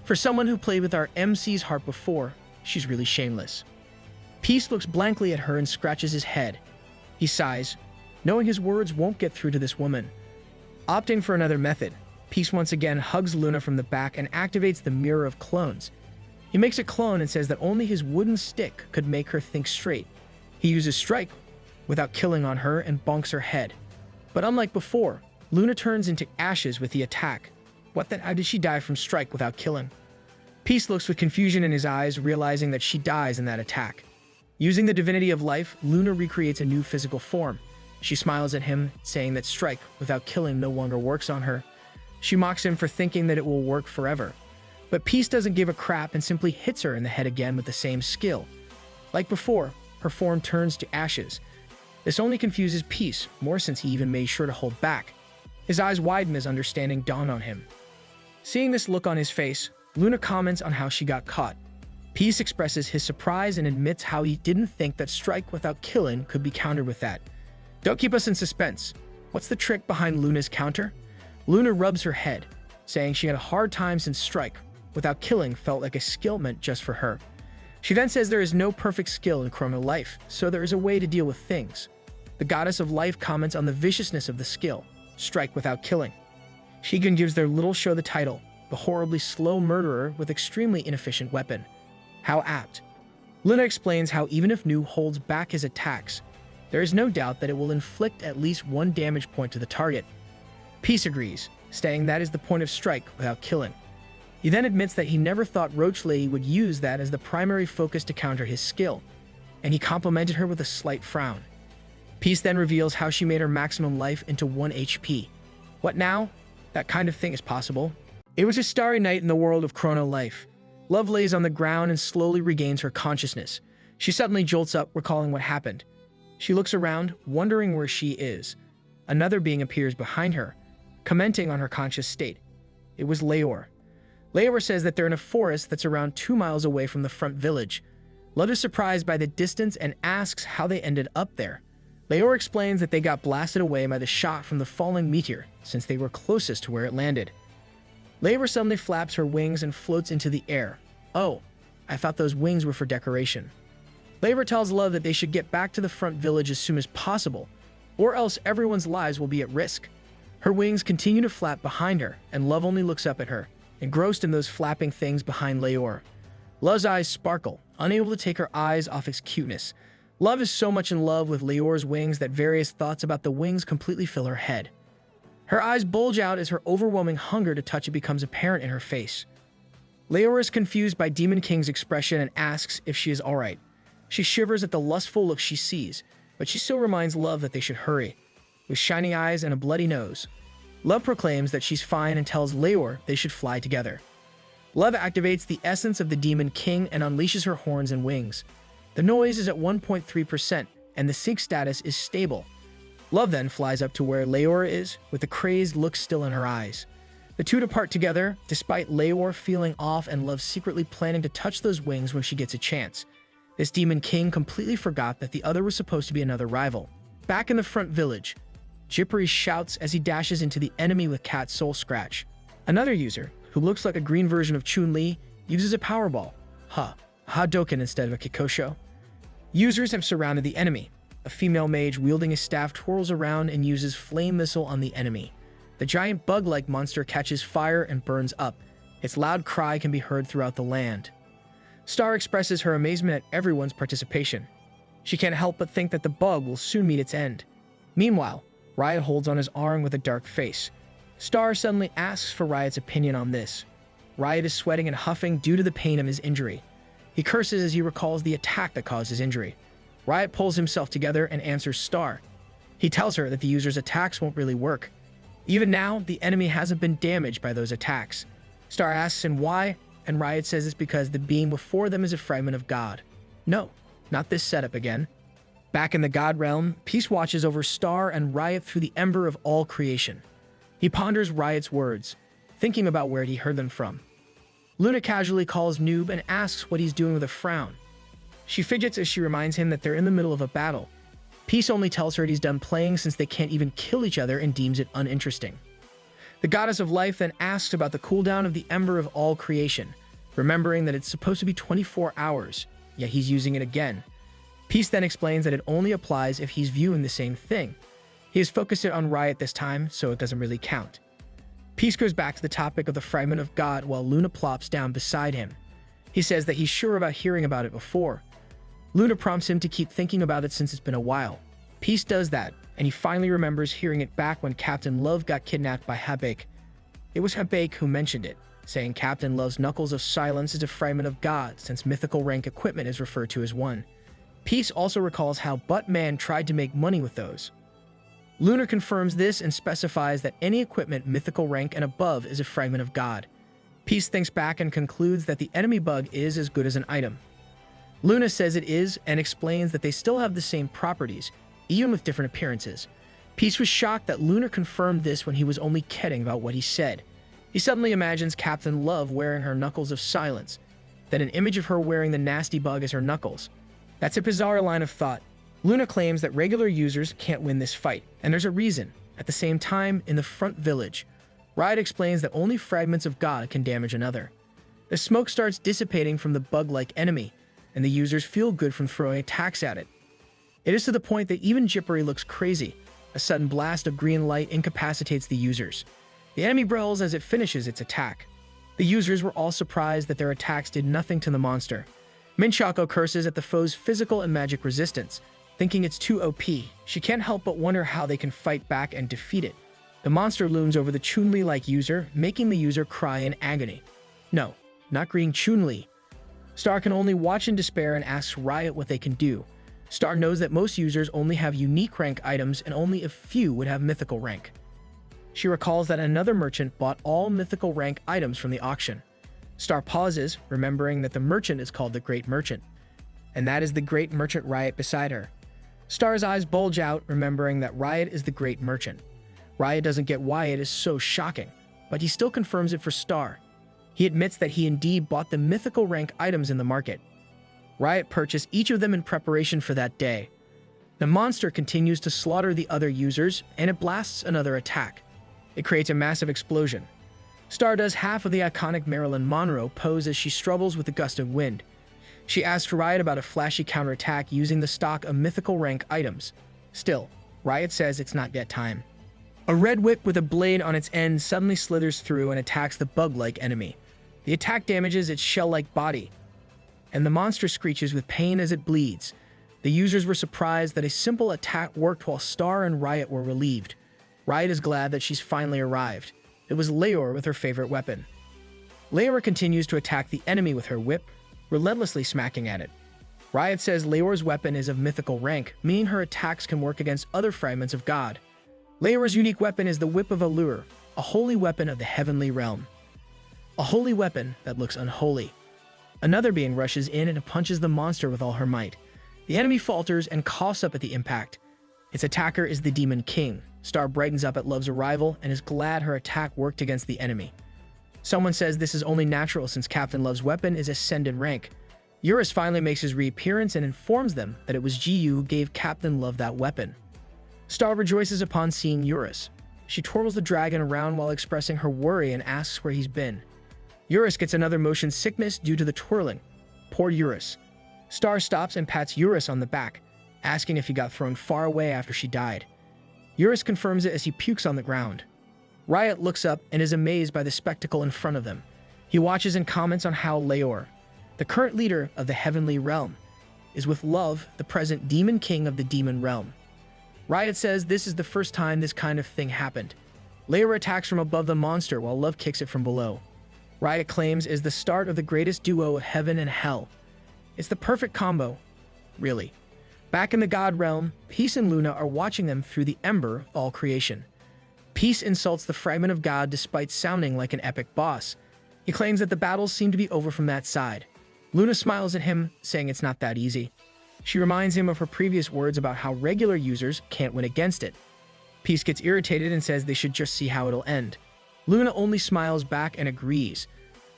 For someone who played with our MC's heart before, she's really shameless. Peace looks blankly at her and scratches his head. He sighs, knowing his words won't get through to this woman. Opting for another method, Peace once again hugs Luna from the back and activates the Mirror of Clones. He makes a clone and says that only his wooden stick could make her think straight. He uses Strike without killing on her and bonks her head. But unlike before, Luna turns into ashes with the attack. What then? How did she die from Strike without killing? Peace looks with confusion in his eyes, realizing that she dies in that attack. Using the divinity of life, Luna recreates a new physical form. She smiles at him, saying that Strike without killing no longer works on her. She mocks him for thinking that it will work forever. But Peace doesn't give a crap and simply hits her in the head again with the same skill. Like before, her form turns to ashes. This only confuses Peace more since he even made sure to hold back. His eyes widen as understanding dawned on him. Seeing this look on his face, Luna comments on how she got caught. Peace expresses his surprise and admits how he didn't think that Strike without killing could be countered with that. Don't keep us in suspense. What's the trick behind Luna's counter? Luna rubs her head, saying she had a hard time since Strike without killing felt like a skill meant just for her. She then says there is no perfect skill in Chrono Life, so there is a way to deal with things. The goddess of life comments on the viciousness of the skill, Strike without killing. Shigen gives their little show the title, The Horribly Slow Murderer with Extremely Inefficient Weapon. How apt. Luna explains how even if Noob holds back his attacks, there is no doubt that it will inflict at least 1 damage point to the target. Peace agrees, stating that is the point of Strike without killing. He then admits that he never thought Roach Lady would use that as the primary focus to counter his skill, and he complimented her with a slight frown. Peace then reveals how she made her maximum life into 1 HP. What now? That kind of thing is possible. It was a starry night in the world of Chrono Life. Love lays on the ground and slowly regains her consciousness. She suddenly jolts up, recalling what happened. She looks around, wondering where she is. Another being appears behind her, commenting on her conscious state. It was Leor. Leor says that they're in a forest that's around 2 miles away from the front village. Love is surprised by the distance and asks how they ended up there. Leor explains that they got blasted away by the shot from the falling meteor, since they were closest to where it landed. Leor suddenly flaps her wings and floats into the air. Oh, I thought those wings were for decoration. Leor tells Love that they should get back to the front village as soon as possible, or else everyone's lives will be at risk. Her wings continue to flap behind her, and Love only looks up at her, engrossed in those flapping things behind Leor. Love's eyes sparkle, unable to take her eyes off its cuteness. Love is so much in love with Leor's wings that various thoughts about the wings completely fill her head. Her eyes bulge out as her overwhelming hunger to touch it becomes apparent in her face. Leor is confused by Demon King's expression and asks if she is alright. She shivers at the lustful look she sees, but she still reminds Love that they should hurry. With shining eyes and a bloody nose, Love proclaims that she's fine and tells Leor they should fly together. Love activates the essence of the Demon King and unleashes her horns and wings. The noise is at 1.3%, and the sync status is stable. Love then flies up to where Leor is, with the crazed look still in her eyes. The two depart together, despite Leor feeling off and Love secretly planning to touch those wings when she gets a chance. This Demon King completely forgot that the other was supposed to be another rival. Back in the front village, Jippery shouts as he dashes into the enemy with Cat's Soul Scratch. Another user, who looks like a green version of Chun-Li, uses a Powerball, Hadoken instead of a Kikosho. Users have surrounded the enemy. A female mage wielding a staff twirls around and uses Flame Missile on the enemy. The giant bug-like monster catches fire and burns up. Its loud cry can be heard throughout the land. Star expresses her amazement at everyone's participation. She can't help but think that the bug will soon meet its end. Meanwhile, Riot holds on his arm with a dark face. Star suddenly asks for Riot's opinion on this. Riot is sweating and huffing due to the pain of his injury. He curses as he recalls the attack that caused his injury. Riot pulls himself together and answers Star. He tells her that the user's attacks won't really work. Even now, the enemy hasn't been damaged by those attacks. Star asks him why, and Riot says it's because the being before them is a fragment of God. No, not this setup again. Back in the God realm, Peace watches over Star and Riot through the ember of all creation. He ponders Riot's words, thinking about where he heard them from. Luna casually calls Noob and asks what he's doing with a frown. She fidgets as she reminds him that they're in the middle of a battle. Peace only tells her he's done playing since they can't even kill each other and deems it uninteresting. The goddess of life then asks about the cooldown of the ember of all creation, remembering that it's supposed to be 24 hours, yet he's using it again. Peace then explains that it only applies if he's viewing the same thing. He has focused it on Riot this time, so it doesn't really count. Peace goes back to the topic of the fragment of God while Luna plops down beside him. He says that he's sure about hearing about it before. Luna prompts him to keep thinking about it since it's been a while. Peace does that, and he finally remembers hearing it back when Captain Love got kidnapped by Habake. It was Habake who mentioned it, saying Captain Love's Knuckles of Silence is a fragment of God since mythical rank equipment is referred to as one. Peace also recalls how Buttman tried to make money with those. Luna confirms this and specifies that any equipment mythical rank and above is a fragment of God. Peace thinks back and concludes that the enemy bug is as good as an item. Luna says it is and explains that they still have the same properties, even with different appearances. Peace was shocked that Luna confirmed this when he was only kidding about what he said. He suddenly imagines Captain Love wearing her Knuckles of Silence, then an image of her wearing the nasty bug as her knuckles. That's a bizarre line of thought. Luna claims that regular users can't win this fight, and there's a reason. At the same time, in the front village, Riot explains that only fragments of God can damage another. The smoke starts dissipating from the bug-like enemy, and the users feel good from throwing attacks at it. It is to the point that even Jippery looks crazy. A sudden blast of green light incapacitates the users. The enemy brawls as it finishes its attack. The users were all surprised that their attacks did nothing to the monster. Minchako curses at the foe's physical and magic resistance, thinking it's too OP. She can't help but wonder how they can fight back and defeat it. The monster looms over the Chun-Li-like user, making the user cry in agony. No, not Green Chun-Li. Star can only watch in despair and asks Riot what they can do. Star knows that most users only have unique rank items and only a few would have mythical rank. She recalls that another merchant bought all mythical rank items from the auction. Star pauses, remembering that the merchant is called the Great Merchant, and that is the Great Merchant Riot beside her. Star's eyes bulge out, remembering that Riot is the Great Merchant. Riot doesn't get why it is so shocking, but he still confirms it for Star. He admits that he indeed bought the mythical rank items in the market. Riot purchased each of them in preparation for that day. The monster continues to slaughter the other users, and it blasts another attack. It creates a massive explosion. Star does half of the iconic Marilyn Monroe pose as she struggles with a gust of wind. She asks Riot about a flashy counterattack using the stock of mythical rank items. Still, Riot says it's not yet time. A red whip with a blade on its end suddenly slithers through and attacks the bug-like enemy. The attack damages its shell-like body, and the monster screeches with pain as it bleeds. The users were surprised that a simple attack worked while Star and Riot were relieved. Riot is glad that she's finally arrived. It was Leor with her favorite weapon. Leor continues to attack the enemy with her whip, relentlessly smacking at it. Riot says Leor's weapon is of mythical rank, meaning her attacks can work against other fragments of God. Leor's unique weapon is the Whip of Allure, a holy weapon of the heavenly realm. A holy weapon that looks unholy. Another being rushes in and punches the monster with all her might. The enemy falters and coughs up at the impact. Its attacker is the Demon King. Star brightens up at Love's arrival and is glad her attack worked against the enemy. Someone says this is only natural since Captain Love's weapon is ascendant rank. Eurus finally makes his reappearance and informs them that it was Jiyu who gave Captain Love that weapon. Star rejoices upon seeing Eurus. She twirls the dragon around while expressing her worry and asks where he's been. Eurus gets another motion sickness due to the twirling. Poor Eurus. Star stops and pats Eurus on the back, asking if he got thrown far away after she died. Eurus confirms it as he pukes on the ground. Riot looks up and is amazed by the spectacle in front of them. He watches and comments on how Leor, the current leader of the heavenly realm, is with Love, the present demon king of the demon realm. Riot says this is the first time this kind of thing happened. Leor attacks from above the monster while Love kicks it from below. Riot claims is the start of the greatest duo of heaven and hell. It's the perfect combo, really. Back in the god realm, Peace and Luna are watching them through the ember of all creation. Peace insults the fragment of God despite sounding like an epic boss. He claims that the battles seem to be over from that side. Luna smiles at him, saying it's not that easy. She reminds him of her previous words about how regular users can't win against it. Peace gets irritated and says they should just see how it'll end. Luna only smiles back and agrees.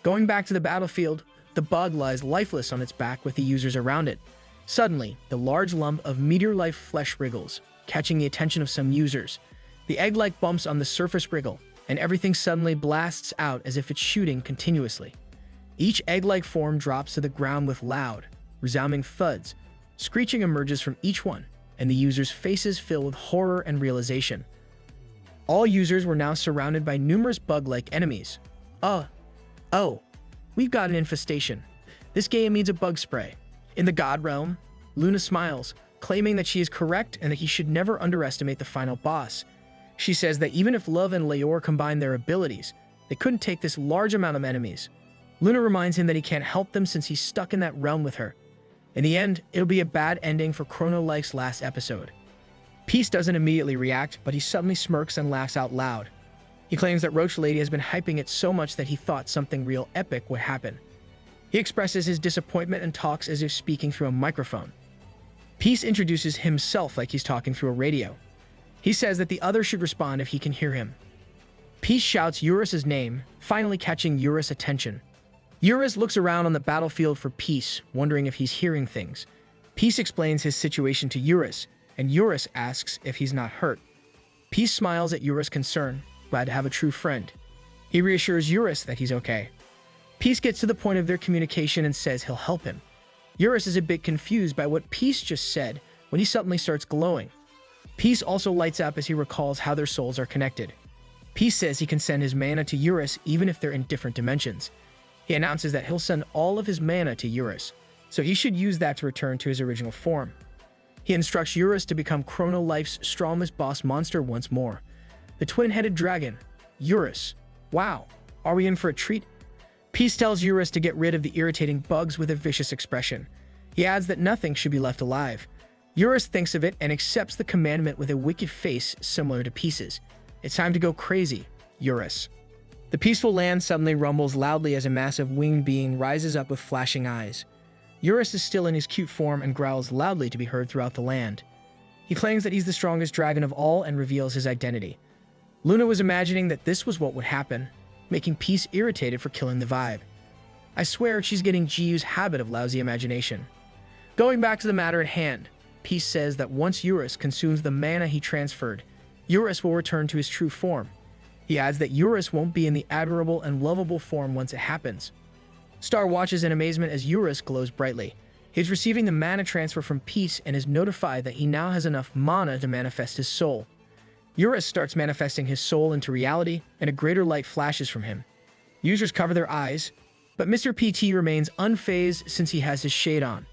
Going back to the battlefield, the bug lies lifeless on its back with the users around it. Suddenly, the large lump of meteor-like flesh wriggles, catching the attention of some users. The egg-like bumps on the surface wriggle, and everything suddenly blasts out as if it's shooting continuously. Each egg-like form drops to the ground with loud, resounding thuds. Screeching emerges from each one, and the users' faces fill with horror and realization. All users were now surrounded by numerous bug-like enemies. Oh, we've got an infestation. This game needs a bug spray. In the god realm, Luna smiles, claiming that she is correct and that he should never underestimate the final boss. She says that even if Love and Leor combined their abilities, they couldn't take this large amount of enemies. Luna reminds him that he can't help them since he's stuck in that realm with her. In the end, it'll be a bad ending for Chrono Life's last episode. Peace doesn't immediately react, but he suddenly smirks and laughs out loud. He claims that Roach Lady has been hyping it so much that he thought something real epic would happen. He expresses his disappointment and talks as if speaking through a microphone. Peace introduces himself like he's talking through a radio. He says that the other should respond if he can hear him. Peace shouts Eurus's name, finally catching Eurus' attention. Eurus looks around on the battlefield for Peace, wondering if he's hearing things. Peace explains his situation to Eurus, and Eurus asks if he's not hurt. Peace smiles at Eurus' concern, glad to have a true friend. He reassures Eurus that he's okay. Peace gets to the point of their communication and says he'll help him. Eurus is a bit confused by what Peace just said when he suddenly starts glowing. Peace also lights up as he recalls how their souls are connected. Peace says he can send his mana to Eurus even if they're in different dimensions. He announces that he'll send all of his mana to Eurus, so he should use that to return to his original form. He instructs Eurus to become Chrono Life's strongest boss monster once more. The twin-headed dragon, Eurus. Wow, are we in for a treat? Peace tells Eurus to get rid of the irritating bugs with a vicious expression. He adds that nothing should be left alive. Eurus thinks of it and accepts the commandment with a wicked face similar to Peace's. It's time to go crazy, Eurus. The peaceful land suddenly rumbles loudly as a massive winged being rises up with flashing eyes. Eurus is still in his cute form and growls loudly to be heard throughout the land. He claims that he's the strongest dragon of all and reveals his identity. Luna was imagining that this was what would happen, making Peace irritated for killing the vibe. I swear she's getting GU's habit of lousy imagination. Going back to the matter at hand, Peace says that once Eurus consumes the mana he transferred, Eurus will return to his true form. He adds that Eurus won't be in the admirable and lovable form once it happens. Star watches in amazement as Eurus glows brightly. He's receiving the mana transfer from Peace and is notified that he now has enough mana to manifest his soul. Eurus starts manifesting his soul into reality, and a greater light flashes from him. Users cover their eyes, but Mr. PT remains unfazed since he has his shade on.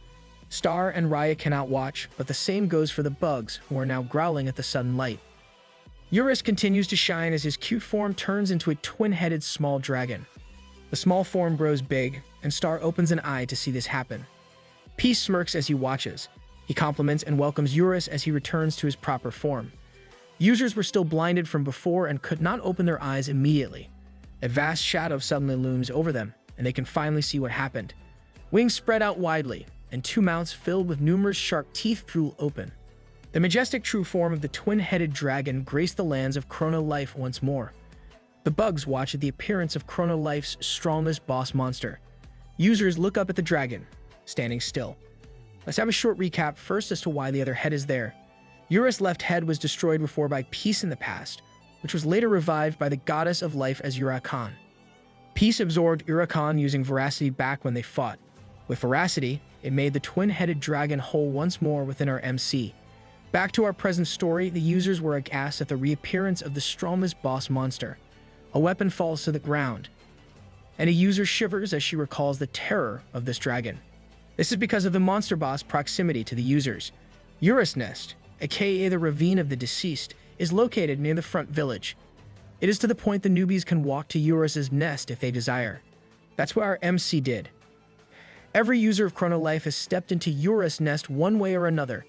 Star and Raya cannot watch, but the same goes for the bugs, who are now growling at the sudden light. Eurus continues to shine as his cute form turns into a twin-headed small dragon. The small form grows big, and Star opens an eye to see this happen. Peace smirks as he watches. He compliments and welcomes Eurus as he returns to his proper form. Users were still blinded from before and could not open their eyes immediately. A vast shadow suddenly looms over them, and they can finally see what happened. Wings spread out widely, and two mouths filled with numerous sharp teeth drool open. The majestic true form of the twin-headed dragon graced the lands of Chrono Life once more. The bugs watch at the appearance of Chrono Life's strongest boss monster. Users look up at the dragon, standing still. Let's have a short recap first as to why the other head is there. Eurus' left head was destroyed before by Peace in the past, which was later revived by the goddess of life as Urakan. Peace absorbed Urakan using Veracity back when they fought. With Veracity, it made the twin-headed dragon whole once more within our MC. Back to our present story, the users were aghast at the reappearance of the strongest boss monster. A weapon falls to the ground, and a user shivers as she recalls the terror of this dragon. This is because of the monster boss' proximity to the users. Eurus' nest, aka the Ravine of the Deceased, is located near the front village. It is to the point the newbies can walk to Eurus' nest if they desire. That's what our MC did. Every user of Chrono Life has stepped into Eurus' nest one way or another,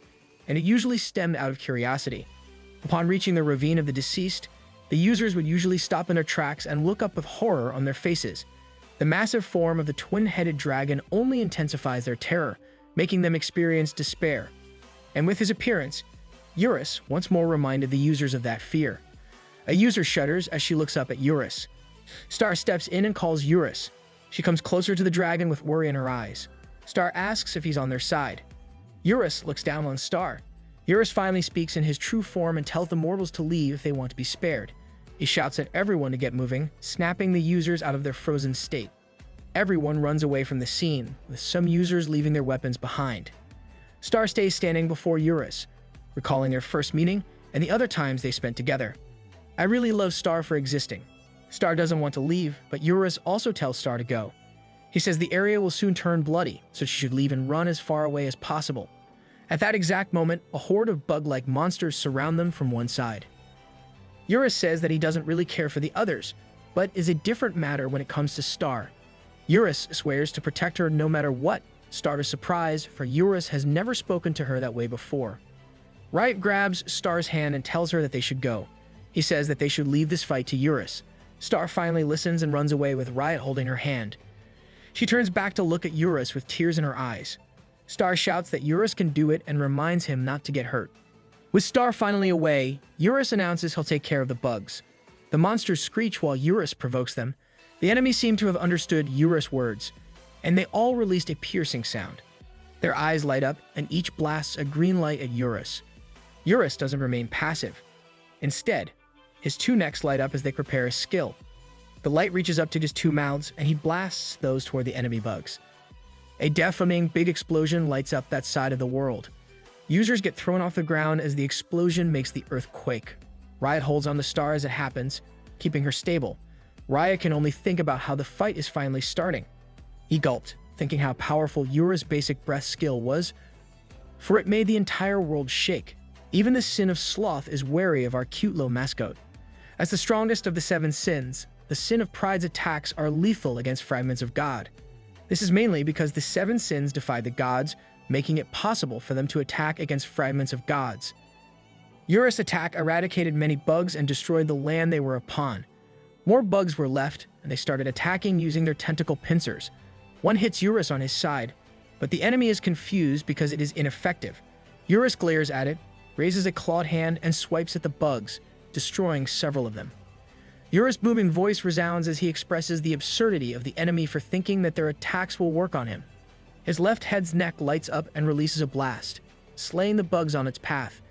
and it usually stemmed out of curiosity. Upon reaching the Ravine of the Deceased, the users would usually stop in their tracks and look up with horror on their faces. The massive form of the twin-headed dragon only intensifies their terror, making them experience despair. And with his appearance, Eurus once more reminded the users of that fear. A user shudders as she looks up at Eurus. Star steps in and calls Eurus. She comes closer to the dragon with worry in her eyes. Star asks if he's on their side. Eurus looks down on Star. Eurus finally speaks in his true form and tells the mortals to leave if they want to be spared. He shouts at everyone to get moving, snapping the users out of their frozen state. Everyone runs away from the scene, with some users leaving their weapons behind. Star stays standing before Eurus, recalling their first meeting and the other times they spent together. I really love Star for existing. Star doesn't want to leave, but Eurus also tells Star to go. He says the area will soon turn bloody, so she should leave and run as far away as possible. At that exact moment, a horde of bug-like monsters surround them from one side. Eurus says that he doesn't really care for the others, but is a different matter when it comes to Star. Eurus swears to protect her no matter what. Star is surprised, for Eurus has never spoken to her that way before. Riot grabs Star's hand and tells her that they should go. He says that they should leave this fight to Eurus. Star finally listens and runs away with Riot holding her hand. She turns back to look at Eurus with tears in her eyes. Star shouts that Eurus can do it and reminds him not to get hurt. With Star finally away, Eurus announces he'll take care of the bugs. The monsters screech while Eurus provokes them. The enemies seem to have understood Eurus' words, and they all released a piercing sound. Their eyes light up, and each blasts a green light at Eurus. Eurus doesn't remain passive. Instead, his two necks light up as they prepare a skill. The light reaches up to his two mouths, and he blasts those toward the enemy bugs. A deafening big explosion lights up that side of the world. Users get thrown off the ground as the explosion makes the earth quake. Riot holds on the Star as it happens, keeping her stable. Riot can only think about how the fight is finally starting. He gulped, thinking how powerful Eurus' basic breath skill was, for it made the entire world shake. Even the sin of sloth is wary of our cute little mascot. As the strongest of the seven sins, the sin of pride's attacks are lethal against fragments of God. This is mainly because the seven sins defy the gods, making it possible for them to attack against fragments of gods. Eurus' attack eradicated many bugs and destroyed the land they were upon. More bugs were left, and they started attacking using their tentacle pincers. One hits Eurus on his side, but the enemy is confused because it is ineffective. Eurus glares at it, raises a clawed hand, and swipes at the bugs, destroying several of them. Eurus' booming voice resounds as he expresses the absurdity of the enemy for thinking that their attacks will work on him. His left head's neck lights up and releases a blast, slaying the bugs on its path.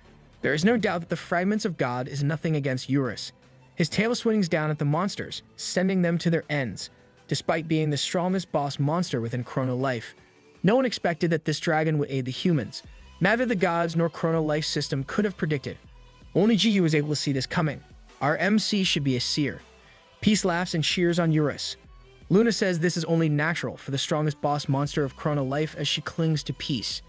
There is no doubt that the fragments of God is nothing against Eurus. His tail swings down at the monsters, sending them to their ends. Despite being the strongest boss monster within Chrono Life, no one expected that this dragon would aid the humans. Neither the gods nor Chrono Life system could have predicted. Only GU was able to see this coming. Our MC should be a seer. Peace laughs and cheers on Eurus. Luna says this is only natural for the strongest boss monster of Chrono Life as she clings to Peace.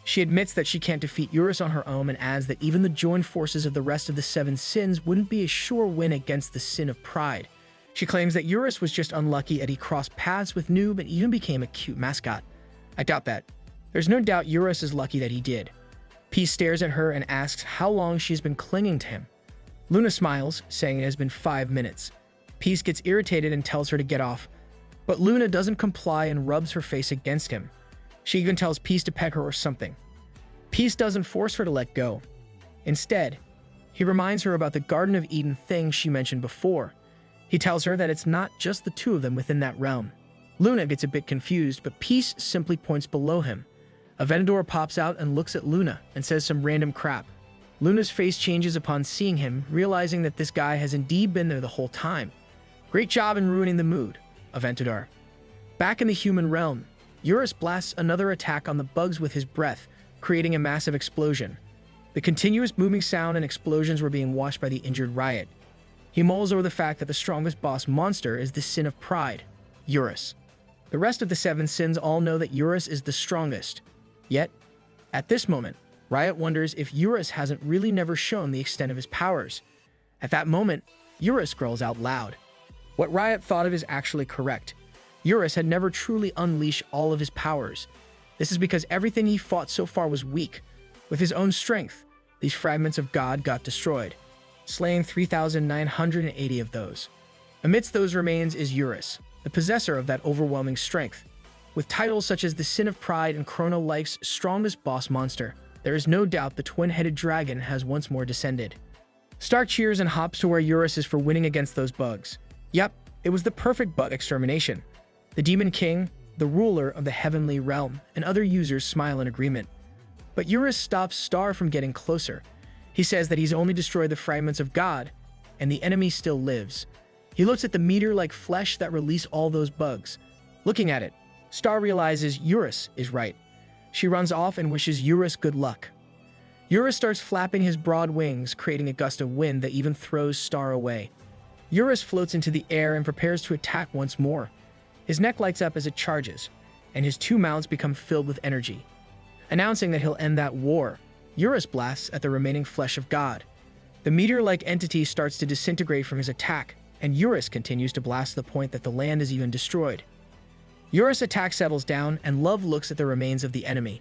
She admits that she can't defeat Eurus on her own and adds that even the joined forces of the rest of the seven sins wouldn't be a sure win against the sin of pride. She claims that Eurus was just unlucky and he crossed paths with Noob and even became a cute mascot. I doubt that. There's no doubt Eurus is lucky that he did. Peace stares at her and asks how long she's been clinging to him. Luna smiles, saying it has been 5 minutes. Peace gets irritated and tells her to get off, but Luna doesn't comply and rubs her face against him. She even tells Peace to pet her or something. Peace doesn't force her to let go. Instead, he reminds her about the Garden of Eden thing she mentioned before. He tells her that it's not just the two of them within that realm. Luna gets a bit confused, but Peace simply points below him. A Venador pops out and looks at Luna and says some random crap. Luna's face changes upon seeing him, realizing that this guy has indeed been there the whole time. Great job in ruining the mood, Aventador. Back in the human realm, Eurus blasts another attack on the bugs with his breath, creating a massive explosion. The continuous booming sound and explosions were being watched by the injured Riot. He mulls over the fact that the strongest boss monster is the sin of pride, Eurus. The rest of the 7 sins all know that Eurus is the strongest. Yet, at this moment, Riot wonders if Eurus hasn't really never shown the extent of his powers. At that moment, Eurus growls out loud. What Riot thought of is actually correct. Eurus had never truly unleashed all of his powers. This is because everything he fought so far was weak. With his own strength, these fragments of God got destroyed, slaying 3,980 of those. Amidst those remains is Eurus, the possessor of that overwhelming strength. With titles such as the Sin of Pride and Chrono Life's strongest boss monster, there is no doubt the twin-headed dragon has once more descended. Star cheers and hops to where Eurus is for winning against those bugs. Yep, it was the perfect bug extermination. The Demon King, the ruler of the heavenly realm, and other users smile in agreement. But Eurus stops Star from getting closer. He says that he's only destroyed the fragments of God, and the enemy still lives. He looks at the meteor-like flesh that released all those bugs. Looking at it, Star realizes Eurus is right. She runs off and wishes Eurus good luck. Eurus starts flapping his broad wings, creating a gust of wind that even throws Star away. Eurus floats into the air and prepares to attack once more. His neck lights up as it charges, and his 2 mouths become filled with energy. Announcing that he'll end that war, Eurus blasts at the remaining flesh of God. The meteor-like entity starts to disintegrate from his attack, and Eurus continues to blast to the point that the land is even destroyed. Eurus' attack settles down, and Love looks at the remains of the enemy.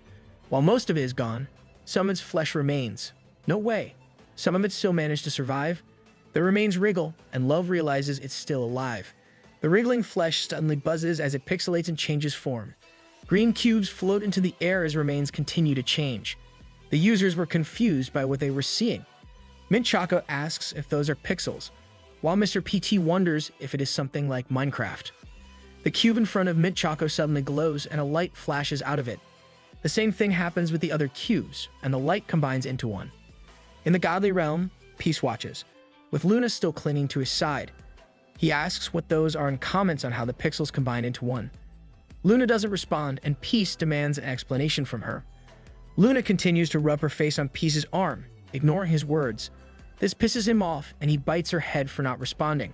While most of it is gone, some of its flesh remains. No way. Some of it still managed to survive. The remains wriggle, and Love realizes it's still alive. The wriggling flesh suddenly buzzes as it pixelates and changes form. Green cubes float into the air as remains continue to change. The users were confused by what they were seeing. Mint Choco asks if those are pixels, while Mr. PT wonders if it is something like Minecraft. The cube in front of Mint Choco suddenly glows and a light flashes out of it. The same thing happens with the other cubes, and the light combines into one. In the godly realm, Peace watches, with Luna still clinging to his side. He asks what those are and comments on how the pixels combine into one. Luna doesn't respond, and Peace demands an explanation from her. Luna continues to rub her face on Peace's arm, ignoring his words. This pisses him off, and he bites her head for not responding.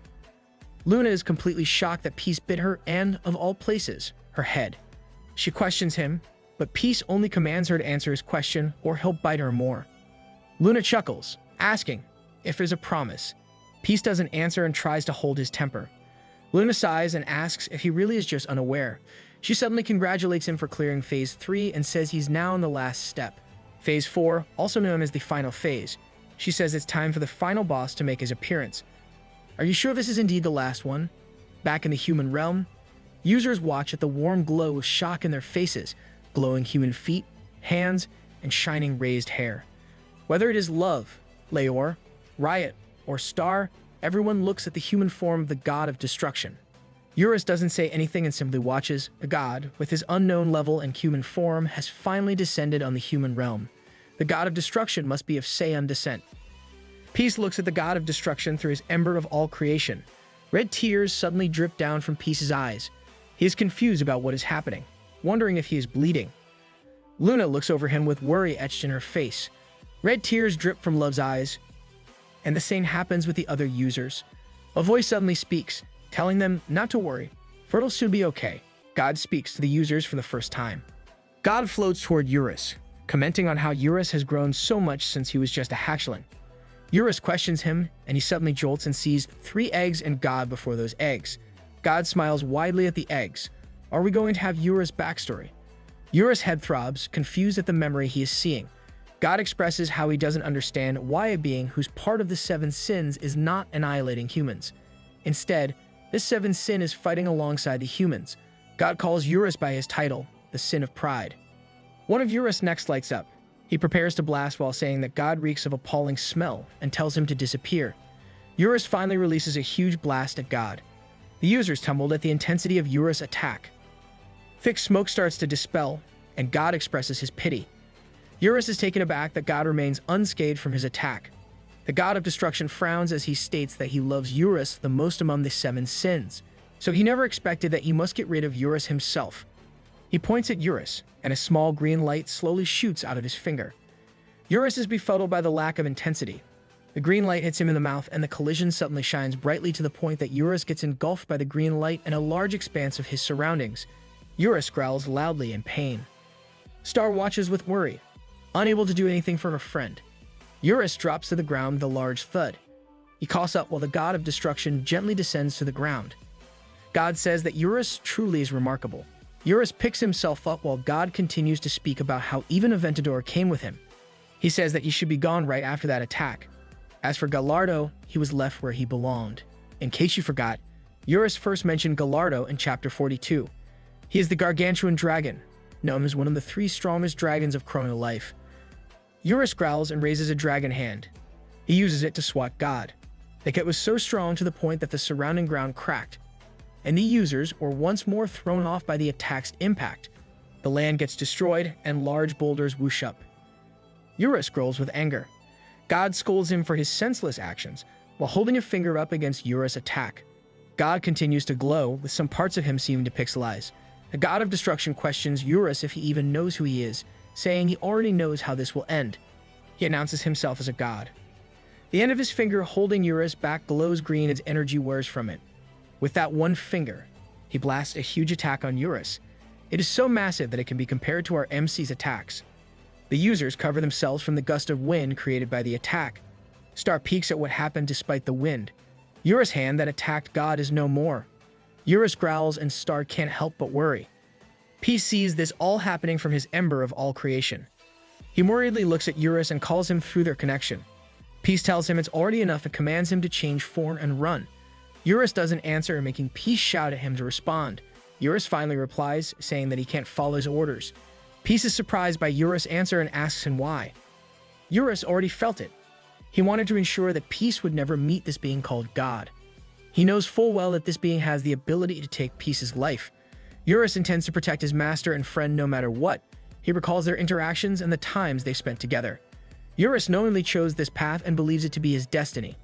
Luna is completely shocked that Peace bit her and, of all places, her head. She questions him, but Peace only commands her to answer his question or he'll bite her more. Luna chuckles, asking if there's a promise. Peace doesn't answer and tries to hold his temper. Luna sighs and asks if he really is just unaware. She suddenly congratulates him for clearing Phase 3 and says he's now in the last step. Phase 4, also known as the final phase. She says it's time for the final boss to make his appearance. Are you sure this is indeed the last one? Back in the human realm, users watch at the warm glow with shock in their faces, glowing human feet, hands, and shining raised hair. Whether it is Love, Leor, Riot, or Star, everyone looks at the human form of the god of destruction. Eurus doesn't say anything and simply watches. The god, with his unknown level and human form, has finally descended on the human realm. The god of destruction must be of Saiyan descent. Peace looks at the god of destruction through his ember of all creation. Red tears suddenly drip down from Peace's eyes. He is confused about what is happening, wondering if he is bleeding. Luna looks over him with worry etched in her face. Red tears drip from Love's eyes, and the same happens with the other users. A voice suddenly speaks, telling them not to worry, for it'll soon be okay. God speaks to the users for the first time. God floats toward Eurus, commenting on how Eurus has grown so much since he was just a hatchling. Eurus questions him, and he suddenly jolts and sees 3 eggs and God before those eggs. God smiles widely at the eggs. Are we going to have Eurus' backstory? Eurus' head throbs, confused at the memory he is seeing. God expresses how he doesn't understand why a being whose part of the 7 sins is not annihilating humans. Instead, this 7th sin is fighting alongside the humans. God calls Eurus by his title, the Sin of Pride. One of Eurus' necks lights up. He prepares to blast while saying that God reeks of appalling smell and tells him to disappear. Eurus finally releases a huge blast at God. The users tumbled at the intensity of Eurus' attack. Thick smoke starts to dispel, and God expresses his pity. Eurus is taken aback that God remains unscathed from his attack. The god of destruction frowns as he states that he loves Eurus the most among the 7 sins, so he never expected that he must get rid of Eurus himself. He points at Eurus, and a small green light slowly shoots out of his finger. Eurus is befuddled by the lack of intensity. The green light hits him in the mouth, and the collision suddenly shines brightly to the point that Eurus gets engulfed by the green light and a large expanse of his surroundings. Eurus growls loudly in pain. Star watches with worry, unable to do anything for her friend. Eurus drops to the ground with a large thud. He coughs up while the god of destruction gently descends to the ground. God says that Eurus truly is remarkable. Eurus picks himself up while God continues to speak about how even Aventador came with him. He says that he should be gone right after that attack. As for Gallardo, he was left where he belonged. In case you forgot, Eurus first mentioned Gallardo in chapter 42. He is the gargantuan dragon, known as one of the 3 strongest dragons of Chrono Life. Eurus growls and raises a dragon hand. He uses it to swat God. The cat was so strong to the point that the surrounding ground cracked, and the users were once more thrown off by the attack's impact. The land gets destroyed, and large boulders whoosh up. Eurus growls with anger. God scolds him for his senseless actions, while holding a finger up against Eurus' attack. God continues to glow, with some parts of him seeming to pixelize. The god of destruction questions Eurus if he even knows who he is, saying he already knows how this will end. He announces himself as a god. The end of his finger holding Eurus back glows green as energy wears from it. With that one finger, he blasts a huge attack on Eurus. It is so massive that it can be compared to our MC's attacks. The users cover themselves from the gust of wind created by the attack. Star peeks at what happened despite the wind. Eurus' hand that attacked God is no more. Eurus growls and Star can't help but worry. Peace sees this all happening from his ember of all creation. He worriedly looks at Eurus and calls him through their connection. Peace tells him it's already enough and commands him to change form and run. Eurus doesn't answer, making Peace shout at him to respond. Eurus finally replies, saying that he can't follow his orders. Peace is surprised by Eurus' answer and asks him why. Eurus already felt it. He wanted to ensure that Peace would never meet this being called God. He knows full well that this being has the ability to take Peace's life. Eurus intends to protect his master and friend no matter what. He recalls their interactions and the times they spent together. Eurus knowingly chose this path and believes it to be his destiny.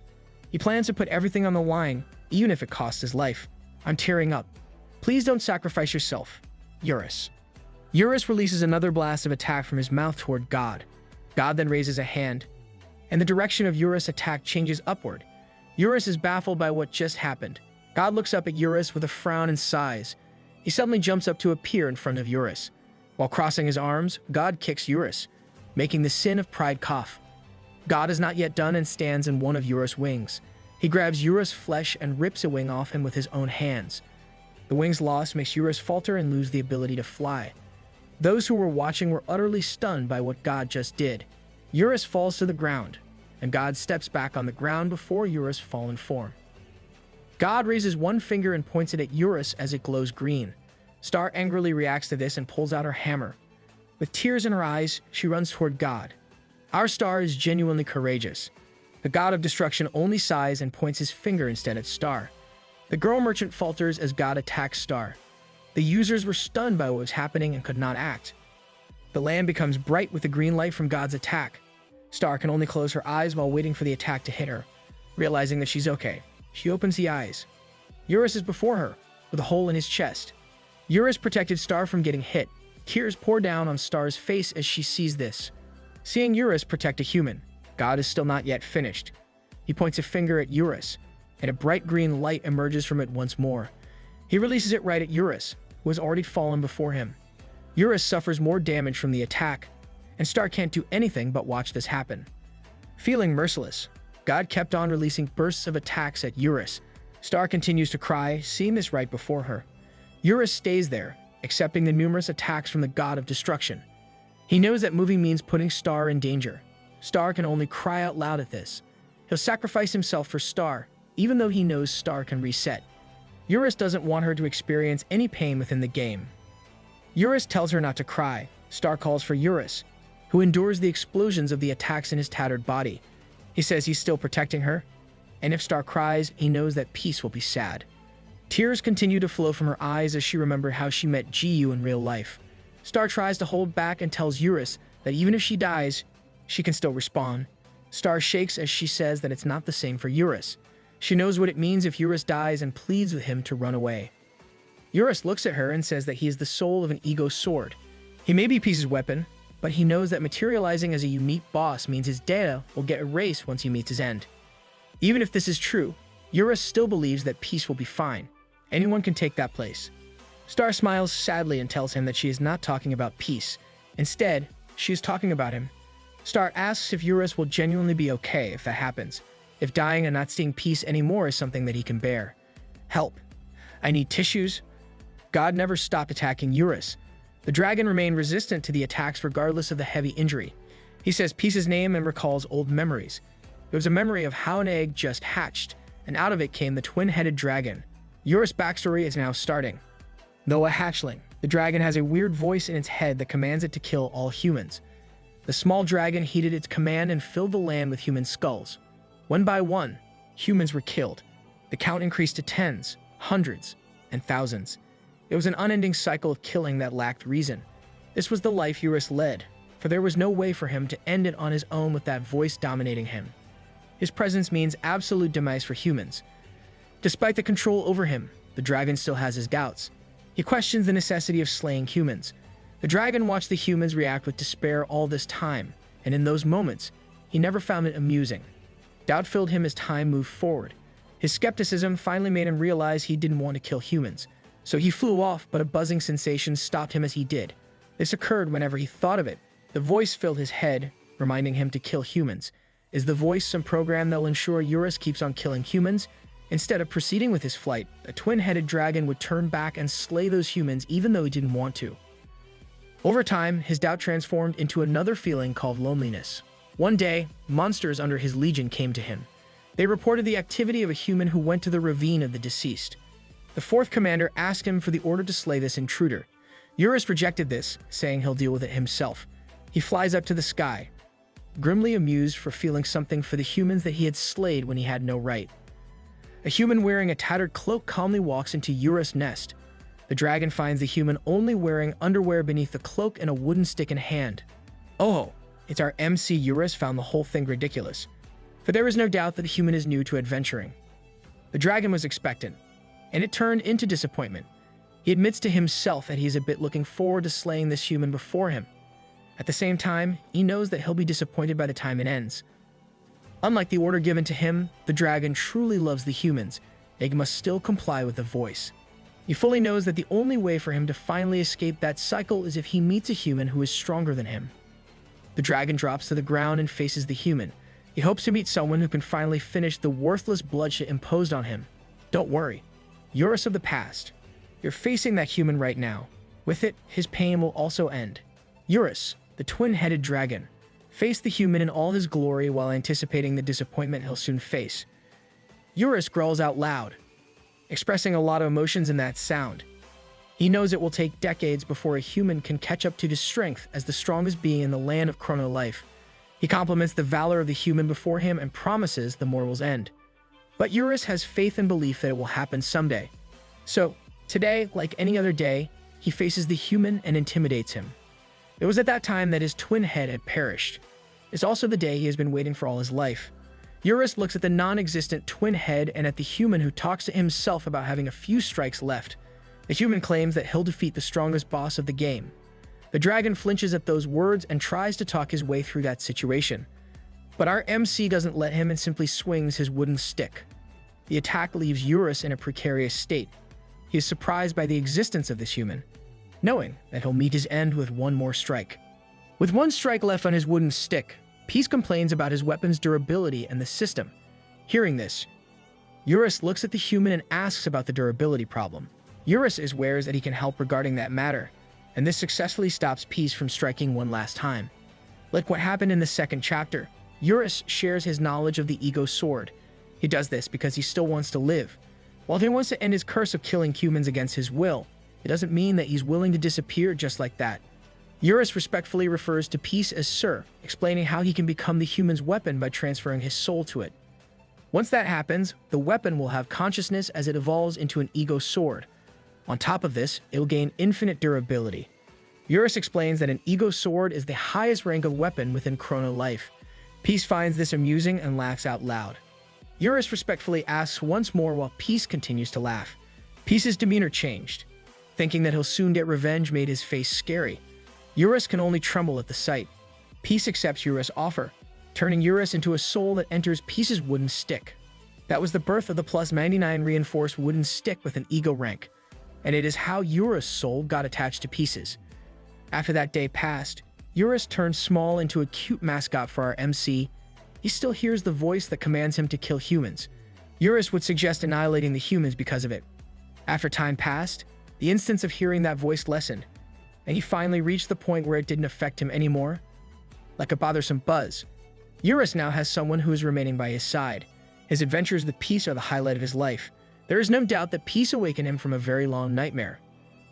He plans to put everything on the line, even if it costs his life. I'm tearing up. Please don't sacrifice yourself, Eurus. Eurus releases another blast of attack from his mouth toward God. God then raises a hand, and the direction of Eurus' attack changes upward. Eurus is baffled by what just happened. God looks up at Eurus with a frown and sighs. He suddenly jumps up to appear in front of Eurus. While crossing his arms, God kicks Eurus, making the sin of pride cough. God is not yet done and stands in one of Eurus' wings. He grabs Eurus' flesh and rips a wing off him with his own hands. The wing's loss makes Eurus falter and lose the ability to fly. Those who were watching were utterly stunned by what God just did. Eurus falls to the ground, and God steps back on the ground before Eurus' fallen form. God raises one finger and points it at Eurus as it glows green. Star angrily reacts to this and pulls out her hammer. With tears in her eyes, she runs toward God. Our Star is genuinely courageous. The god of destruction only sighs and points his finger instead at Star. The girl merchant falters as God attacks Star. The users were stunned by what was happening and could not act. The land becomes bright with the green light from God's attack. Star can only close her eyes while waiting for the attack to hit her. Realizing that she's okay, she opens the eyes. Eurus is before her, with a hole in his chest. Eurus protected Star from getting hit. Tears pour down on Star's face as she sees this. Seeing Eurus protect a human, God is still not yet finished. He points a finger at Eurus, and a bright green light emerges from it once more. He releases it right at Eurus, who has already fallen before him. Eurus suffers more damage from the attack, and Star can't do anything but watch this happen. Feeling merciless, God kept on releasing bursts of attacks at Eurus. Star continues to cry, seeing this right before her. Eurus stays there, accepting the numerous attacks from the god of destruction. He knows that moving means putting Star in danger. Star can only cry out loud at this. He'll sacrifice himself for Star, even though he knows Star can reset. Eurus doesn't want her to experience any pain within the game. Eurus tells her not to cry. Star calls for Eurus, who endures the explosions of the attacks in his tattered body. He says he's still protecting her, and if Star cries, he knows that Peace will be sad. Tears continue to flow from her eyes as she remembers how she met Jiyu in real life. Star tries to hold back and tells Eurus that even if she dies, she can still respawn. Star shakes as she says that it's not the same for Eurus. She knows what it means if Eurus dies and pleads with him to run away. Eurus looks at her and says that he is the soul of an ego sword. He may be Peace's weapon, but he knows that materializing as a unique boss means his data will get erased once he meets his end. Even if this is true, Eurus still believes that Peace will be fine. Anyone can take that place. Star smiles sadly and tells him that she is not talking about Peace. Instead, she is talking about him. Star asks if Eurus will genuinely be okay if that happens, if dying and not seeing Peace anymore is something that he can bear. Help. I need tissues. God never stopped attacking Eurus. The dragon remained resistant to the attacks regardless of the heavy injury. He says Peace's name and recalls old memories. It was a memory of how an egg just hatched, and out of it came the twin-headed dragon. Eurus' backstory is now starting. Though a hatchling, the dragon has a weird voice in its head that commands it to kill all humans. The small dragon heeded its command and filled the land with human skulls. One by one, humans were killed. The count increased to tens, hundreds, and thousands. It was an unending cycle of killing that lacked reason. This was the life Eurus led, for there was no way for him to end it on his own with that voice dominating him. His presence means absolute demise for humans. Despite the control over him, the dragon still has his doubts. He questions the necessity of slaying humans. The dragon watched the humans react with despair all this time, and in those moments, he never found it amusing. Doubt filled him as time moved forward. His skepticism finally made him realize he didn't want to kill humans. So he flew off, but a buzzing sensation stopped him as he did. This occurred whenever he thought of it. The voice filled his head, reminding him to kill humans. Is the voice some program that will ensure Eurus keeps on killing humans? Instead of proceeding with his flight, a twin-headed dragon would turn back and slay those humans even though he didn't want to. Over time, his doubt transformed into another feeling called loneliness. One day, monsters under his legion came to him. They reported the activity of a human who went to the ravine of the deceased. The fourth commander asked him for the order to slay this intruder. Eurus rejected this, saying he'll deal with it himself. He flies up to the sky, grimly amused for feeling something for the humans that he had slayed when he had no right. A human wearing a tattered cloak calmly walks into Eurus' nest. The dragon finds the human only wearing underwear beneath the cloak and a wooden stick in hand. Oh, it's our MC. Eurus found the whole thing ridiculous. For there is no doubt that the human is new to adventuring. The dragon was expectant, and it turned into disappointment. He admits to himself that he is a bit looking forward to slaying this human before him. At the same time, he knows that he'll be disappointed by the time it ends. Unlike the order given to him, the dragon truly loves the humans. He must still comply with the voice. He fully knows that the only way for him to finally escape that cycle is if he meets a human who is stronger than him. The dragon drops to the ground and faces the human. He hopes to meet someone who can finally finish the worthless bloodshed imposed on him. Don't worry. Eurus of the past. You're facing that human right now. With it, his pain will also end. Eurus, the twin-headed dragon, faced the human in all his glory while anticipating the disappointment he'll soon face. Eurus growls out loud, expressing a lot of emotions in that sound. He knows it will take decades before a human can catch up to his strength as the strongest being in the land of chrono life. He compliments the valor of the human before him and promises the mortal's end. But Eurus has faith and belief that it will happen someday. So, today, like any other day, he faces the human and intimidates him. It was at that time that his twin head had perished. It's also the day he has been waiting for all his life. Eurus looks at the non-existent twin head and at the human who talks to himself about having a few strikes left. The human claims that he'll defeat the strongest boss of the game. The dragon flinches at those words and tries to talk his way through that situation. But our MC doesn't let him and simply swings his wooden stick. The attack leaves Eurus in a precarious state. He is surprised by the existence of this human, knowing that he'll meet his end with one more strike. With one strike left on his wooden stick, Peace complains about his weapon's durability and the system. Hearing this, Eurus looks at the human and asks about the durability problem. Eurus is aware that he can help regarding that matter, and this successfully stops Peace from striking one last time. Like what happened in the second chapter, Eurus shares his knowledge of the ego sword. He does this because he still wants to live. While he wants to end his curse of killing humans against his will, it doesn't mean that he's willing to disappear just like that. Eurus respectfully refers to Peace as Sir, explaining how he can become the human's weapon by transferring his soul to it. Once that happens, the weapon will have consciousness as it evolves into an ego sword. On top of this, it will gain infinite durability. Eurus explains that an ego sword is the highest rank of weapon within chrono life. Peace finds this amusing and laughs out loud. Eurus respectfully asks once more while Peace continues to laugh. Peace's demeanor changed. Thinking that he'll soon get revenge made his face scary. Eurus can only tremble at the sight. Peace accepts Eurus' offer, turning Eurus into a soul that enters Peace's wooden stick. That was the birth of the plus 99 reinforced wooden stick with an ego rank, and it is how Eurus' soul got attached to Peace's. After that day passed, Eurus turned small into a cute mascot for our MC. He still hears the voice that commands him to kill humans. Eurus would suggest annihilating the humans because of it. After time passed, the instance of hearing that voice lessened, and he finally reached the point where it didn't affect him anymore. Like a bothersome buzz, Eurus now has someone who is remaining by his side. His adventures with Peace are the highlight of his life. There is no doubt that Peace awakened him from a very long nightmare.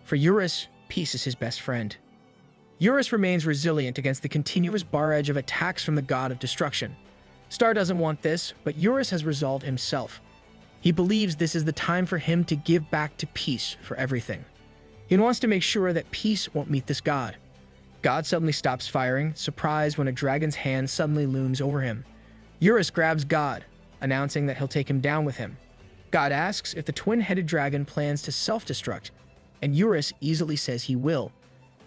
For Eurus, Peace is his best friend. Eurus remains resilient against the continuous barrage of attacks from the god of destruction. Star doesn't want this, but Eurus has resolved himself. He believes this is the time for him to give back to Peace for everything. He wants to make sure that Peace won't meet this god. God suddenly stops firing, surprised when a dragon's hand suddenly looms over him. Eurus grabs God, announcing that he'll take him down with him. God asks if the twin-headed dragon plans to self-destruct, and Eurus easily says he will.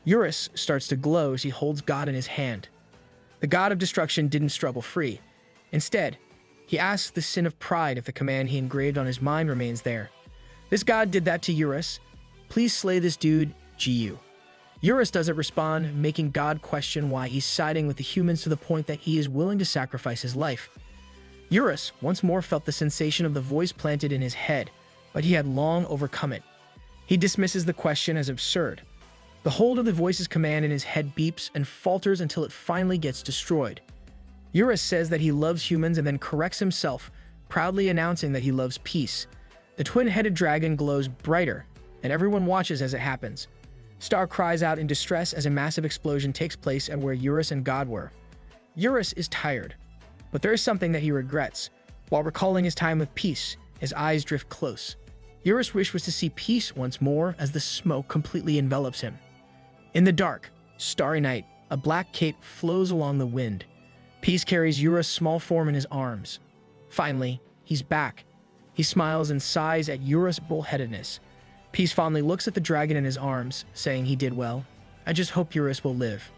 Eurus starts to glow as he holds God in his hand. The god of destruction didn't struggle free. Instead, he asks the sin of pride if the command he engraved on his mind remains there. This god did that to Eurus. Please slay this dude, GU. Eurus doesn't respond, making God question why he's siding with the humans to the point that he is willing to sacrifice his life. Eurus once more felt the sensation of the voice planted in his head, but he had long overcome it. He dismisses the question as absurd. The hold of the voice's command in his head beeps and falters until it finally gets destroyed. Eurus says that he loves humans and then corrects himself, proudly announcing that he loves Peace. The twin-headed dragon glows brighter, and everyone watches as it happens. Star cries out in distress as a massive explosion takes place at where Eurus and God were. Eurus is tired, but there is something that he regrets. While recalling his time with Peace, his eyes drift close. Eurus' wish was to see Peace once more as the smoke completely envelops him. In the dark, starry night, a black cape flows along the wind. Peace carries Eurus' small form in his arms. Finally, he's back. He smiles and sighs at Eurus' bullheadedness. Peace fondly looks at the dragon in his arms, saying he did well. I just hope Eurus will live.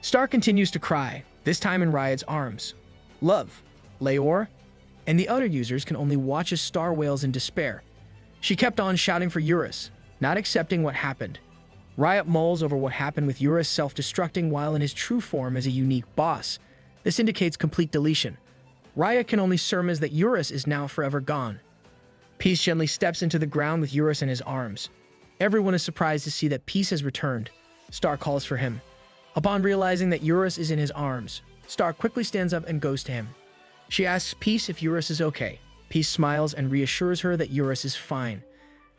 Star continues to cry, this time in Riot's arms. Love, Leor, and the other users can only watch as Star wails in despair. She kept on shouting for Eurus, not accepting what happened. Riot mulls over what happened with Eurus self-destructing while in his true form as a unique boss. This indicates complete deletion. Riot can only surmise that Eurus is now forever gone. Peace gently steps into the ground with Eurus in his arms. Everyone is surprised to see that Peace has returned. Star calls for him. Upon realizing that Eurus is in his arms, Star quickly stands up and goes to him. She asks Peace if Eurus is okay. Peace smiles and reassures her that Eurus is fine,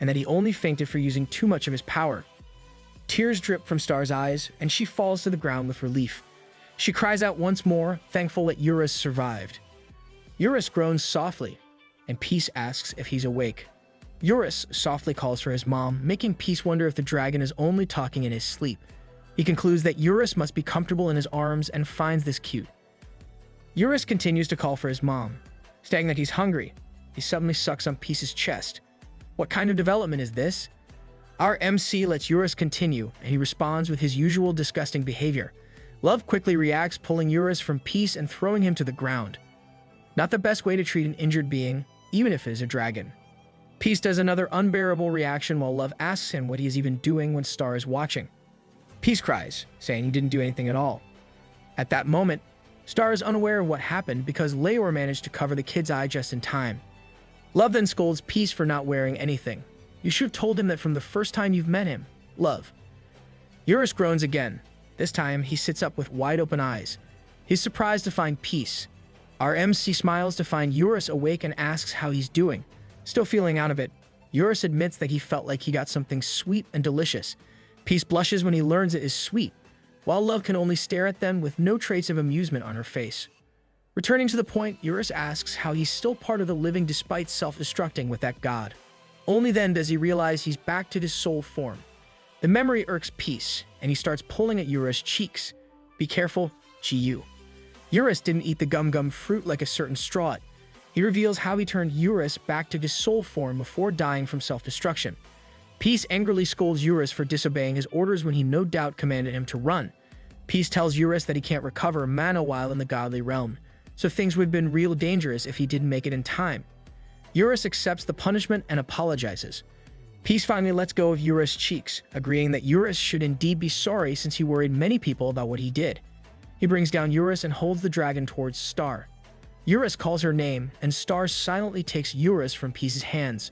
and that he only fainted for using too much of his power. Tears drip from Star's eyes, and she falls to the ground with relief. She cries out once more, thankful that Eurus survived. Eurus groans softly, and Peace asks if he's awake. Eurus softly calls for his mom, making Peace wonder if the dragon is only talking in his sleep. He concludes that Eurus must be comfortable in his arms and finds this cute. Eurus continues to call for his mom. Stating that he's hungry, he suddenly sucks on Peace's chest. What kind of development is this? Our MC lets Eurus continue, and he responds with his usual disgusting behavior. Love quickly reacts, pulling Eurus from Peace and throwing him to the ground. Not the best way to treat an injured being, even if it is a dragon. Peace does another unbearable reaction while Love asks him what he is even doing when Star is watching. Peace cries, saying he didn't do anything at all. At that moment, Star is unaware of what happened because Leor managed to cover the kid's eye just in time. Love then scolds Peace for not wearing anything. You should have told him that from the first time you've met him. Love. Eurus groans again. This time, he sits up with wide open eyes. He's surprised to find Peace. Our MC smiles to find Eurus awake and asks how he's doing. Still feeling out of it, Eurus admits that he felt like he got something sweet and delicious. Peace blushes when he learns it is sweet, while Love can only stare at them with no trace of amusement on her face. Returning to the point, Eurus asks how he's still part of the living despite self-destructing with that god. Only then does he realize he's back to his soul form. The memory irks Peace, and he starts pulling at Yura's cheeks. Be careful, Jiyu. Eurus didn't eat the gum-gum fruit like a certain Distraught. He reveals how he turned Eurus back to his soul form before dying from self-destruction. Peace angrily scolds Eurus for disobeying his orders when he no doubt commanded him to run. Peace tells Eurus that he can't recover mana while in the godly realm, so things would have been real dangerous if he didn't make it in time. Eurus accepts the punishment and apologizes. Peace finally lets go of Eurus' cheeks, agreeing that Eurus should indeed be sorry since he worried many people about what he did. He brings down Eurus and holds the dragon towards Star. Eurus calls her name, and Star silently takes Eurus from Peace's hands.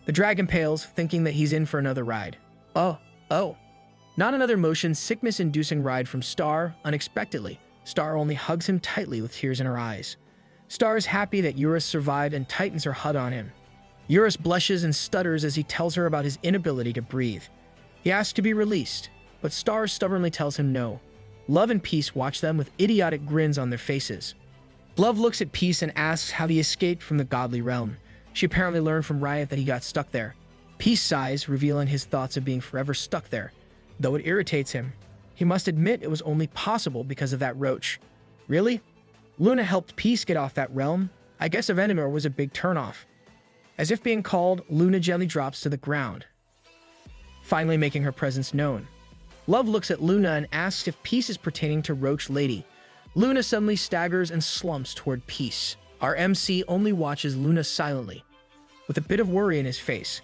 The dragon pales, thinking that he's in for another ride. Oh. Not another motion sickness-inducing ride from Star, unexpectedly. Star only hugs him tightly with tears in her eyes. Star is happy that Eurus survived and tightens her HUD on him. Eurus blushes and stutters as he tells her about his inability to breathe. He asks to be released, but Star stubbornly tells him no. Love and Peace watch them with idiotic grins on their faces. Love looks at Peace and asks how he escaped from the godly realm. She apparently learned from Riot that he got stuck there. Peace sighs, revealing his thoughts of being forever stuck there. Though it irritates him, he must admit it was only possible because of that roach. Really? Luna helped Peace get off that realm? I guess Avenimur was a big turnoff. As if being called, Luna gently drops to the ground, finally making her presence known. Love looks at Luna and asks if Peace is pertaining to Roach Lady. Luna suddenly staggers and slumps toward Peace. Our MC only watches Luna silently, with a bit of worry in his face.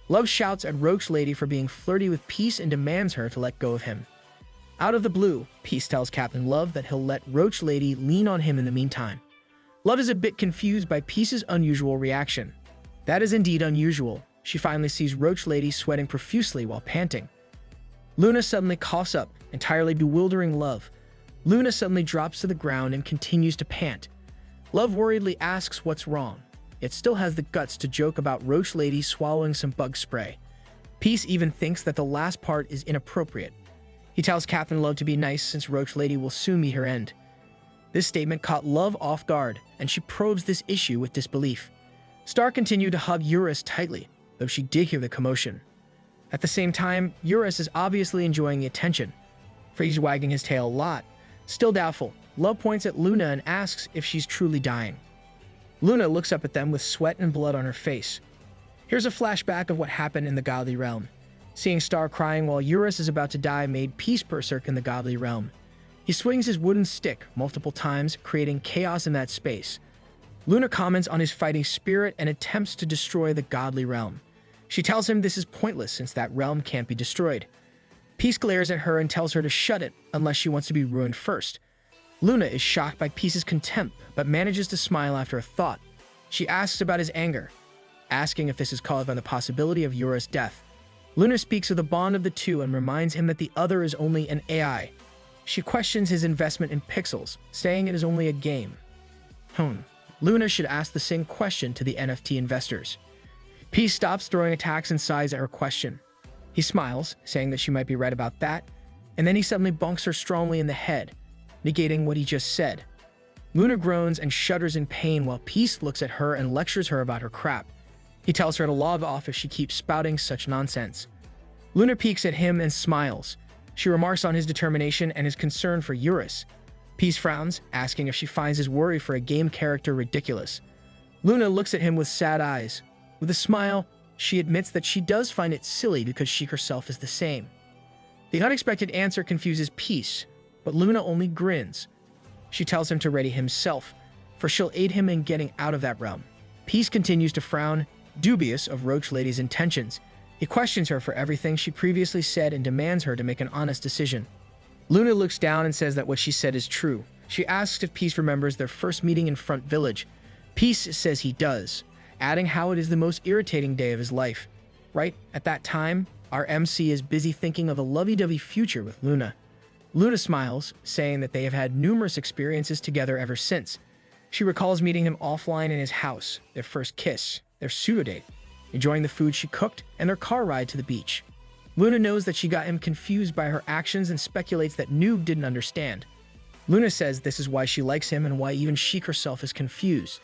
Love shouts at Roach Lady for being flirty with Peace and demands her to let go of him. Out of the blue, Peace tells Captain Love that he'll let Roach Lady lean on him in the meantime. Love is a bit confused by Peace's unusual reaction. That is indeed unusual. She finally sees Roach Lady sweating profusely while panting. Luna suddenly coughs up, entirely bewildering Love. Luna suddenly drops to the ground and continues to pant. Love worriedly asks what's wrong, yet still has the guts to joke about Roach Lady swallowing some bug spray. Peace even thinks that the last part is inappropriate. He tells Captain Love to be nice since Roach Lady will soon meet her end. This statement caught Love off guard, and she probes this issue with disbelief. Star continued to hug Eurus tightly, though she did hear the commotion. At the same time, Eurus is obviously enjoying the attention, for he's wagging his tail a lot. Still doubtful, Love points at Luna and asks if she's truly dying. Luna looks up at them with sweat and blood on her face. Here's a flashback of what happened in the godly realm. Seeing Star crying while Eurus is about to die made Peace berserk in the godly realm. He swings his wooden stick multiple times, creating chaos in that space. Luna comments on his fighting spirit and attempts to destroy the godly realm. She tells him this is pointless since that realm can't be destroyed. Peace glares at her and tells her to shut it unless she wants to be ruined first. Luna is shocked by Peace's contempt, but manages to smile after a thought. She asks about his anger, asking if this is caused by the possibility of Eurus' death. Luna speaks of the bond of the two and reminds him that the other is only an AI. She questions his investment in Pixels, saying it is only a game. Luna should ask the same question to the NFT investors. Peace stops throwing attacks and sighs at her question. He smiles, saying that she might be right about that, and then he suddenly bonks her strongly in the head, negating what he just said. Luna groans and shudders in pain while Peace looks at her and lectures her about her crap. He tells her to log off if she keeps spouting such nonsense. Luna peeks at him and smiles. She remarks on his determination and his concern for Eurus. Peace frowns, asking if she finds his worry for a game character ridiculous. Luna looks at him with sad eyes. With a smile, she admits that she does find it silly because she herself is the same. The unexpected answer confuses Peace, but Luna only grins. She tells him to ready himself, for she'll aid him in getting out of that realm. Peace continues to frown, dubious of Roach Lady's intentions. He questions her for everything she previously said and demands her to make an honest decision. Luna looks down and says that what she said is true. She asks if Peace remembers their first meeting in Front Village. Peace says he does, adding how it is the most irritating day of his life. Right at that time, our MC is busy thinking of a lovey-dovey future with Luna. Luna smiles, saying that they have had numerous experiences together ever since. She recalls meeting him offline in his house, their first kiss, their pseudo-date, enjoying the food she cooked, and their car ride to the beach. Luna knows that she got him confused by her actions and speculates that Noob didn't understand. Luna says this is why she likes him and why even she herself is confused.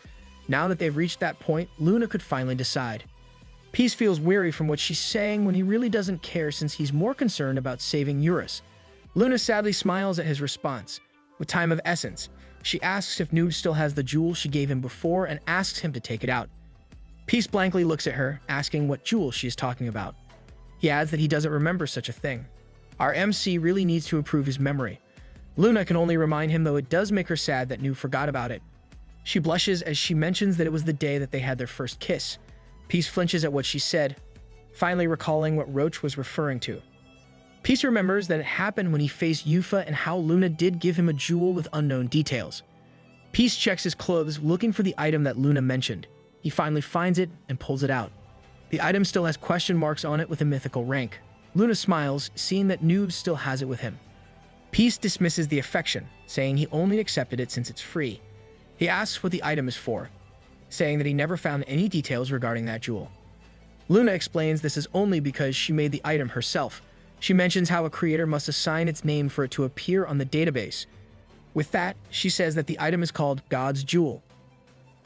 Now that they've reached that point, Luna could finally decide. Peace feels weary from what she's saying when he really doesn't care since he's more concerned about saving Eurus. Luna sadly smiles at his response. With time of essence, she asks if Noob still has the jewel she gave him before and asks him to take it out. Peace blankly looks at her, asking what jewel she is talking about. He adds that he doesn't remember such a thing. Our MC really needs to improve his memory. Luna can only remind him, though it does make her sad that Noob forgot about it. She blushes as she mentions that it was the day that they had their first kiss. Peace flinches at what she said, finally recalling what Roach was referring to. Peace remembers that it happened when he faced Yufa and how Luna did give him a jewel with unknown details. Peace checks his clothes, looking for the item that Luna mentioned. He finally finds it and pulls it out. The item still has question marks on it with a mythical rank. Luna smiles, seeing that Noob still has it with him. Peace dismisses the affection, saying he only accepted it since it's free. He asks what the item is for, saying that he never found any details regarding that jewel. Luna explains this is only because she made the item herself. She mentions how a creator must assign its name for it to appear on the database. With that, she says that the item is called God's Jewel,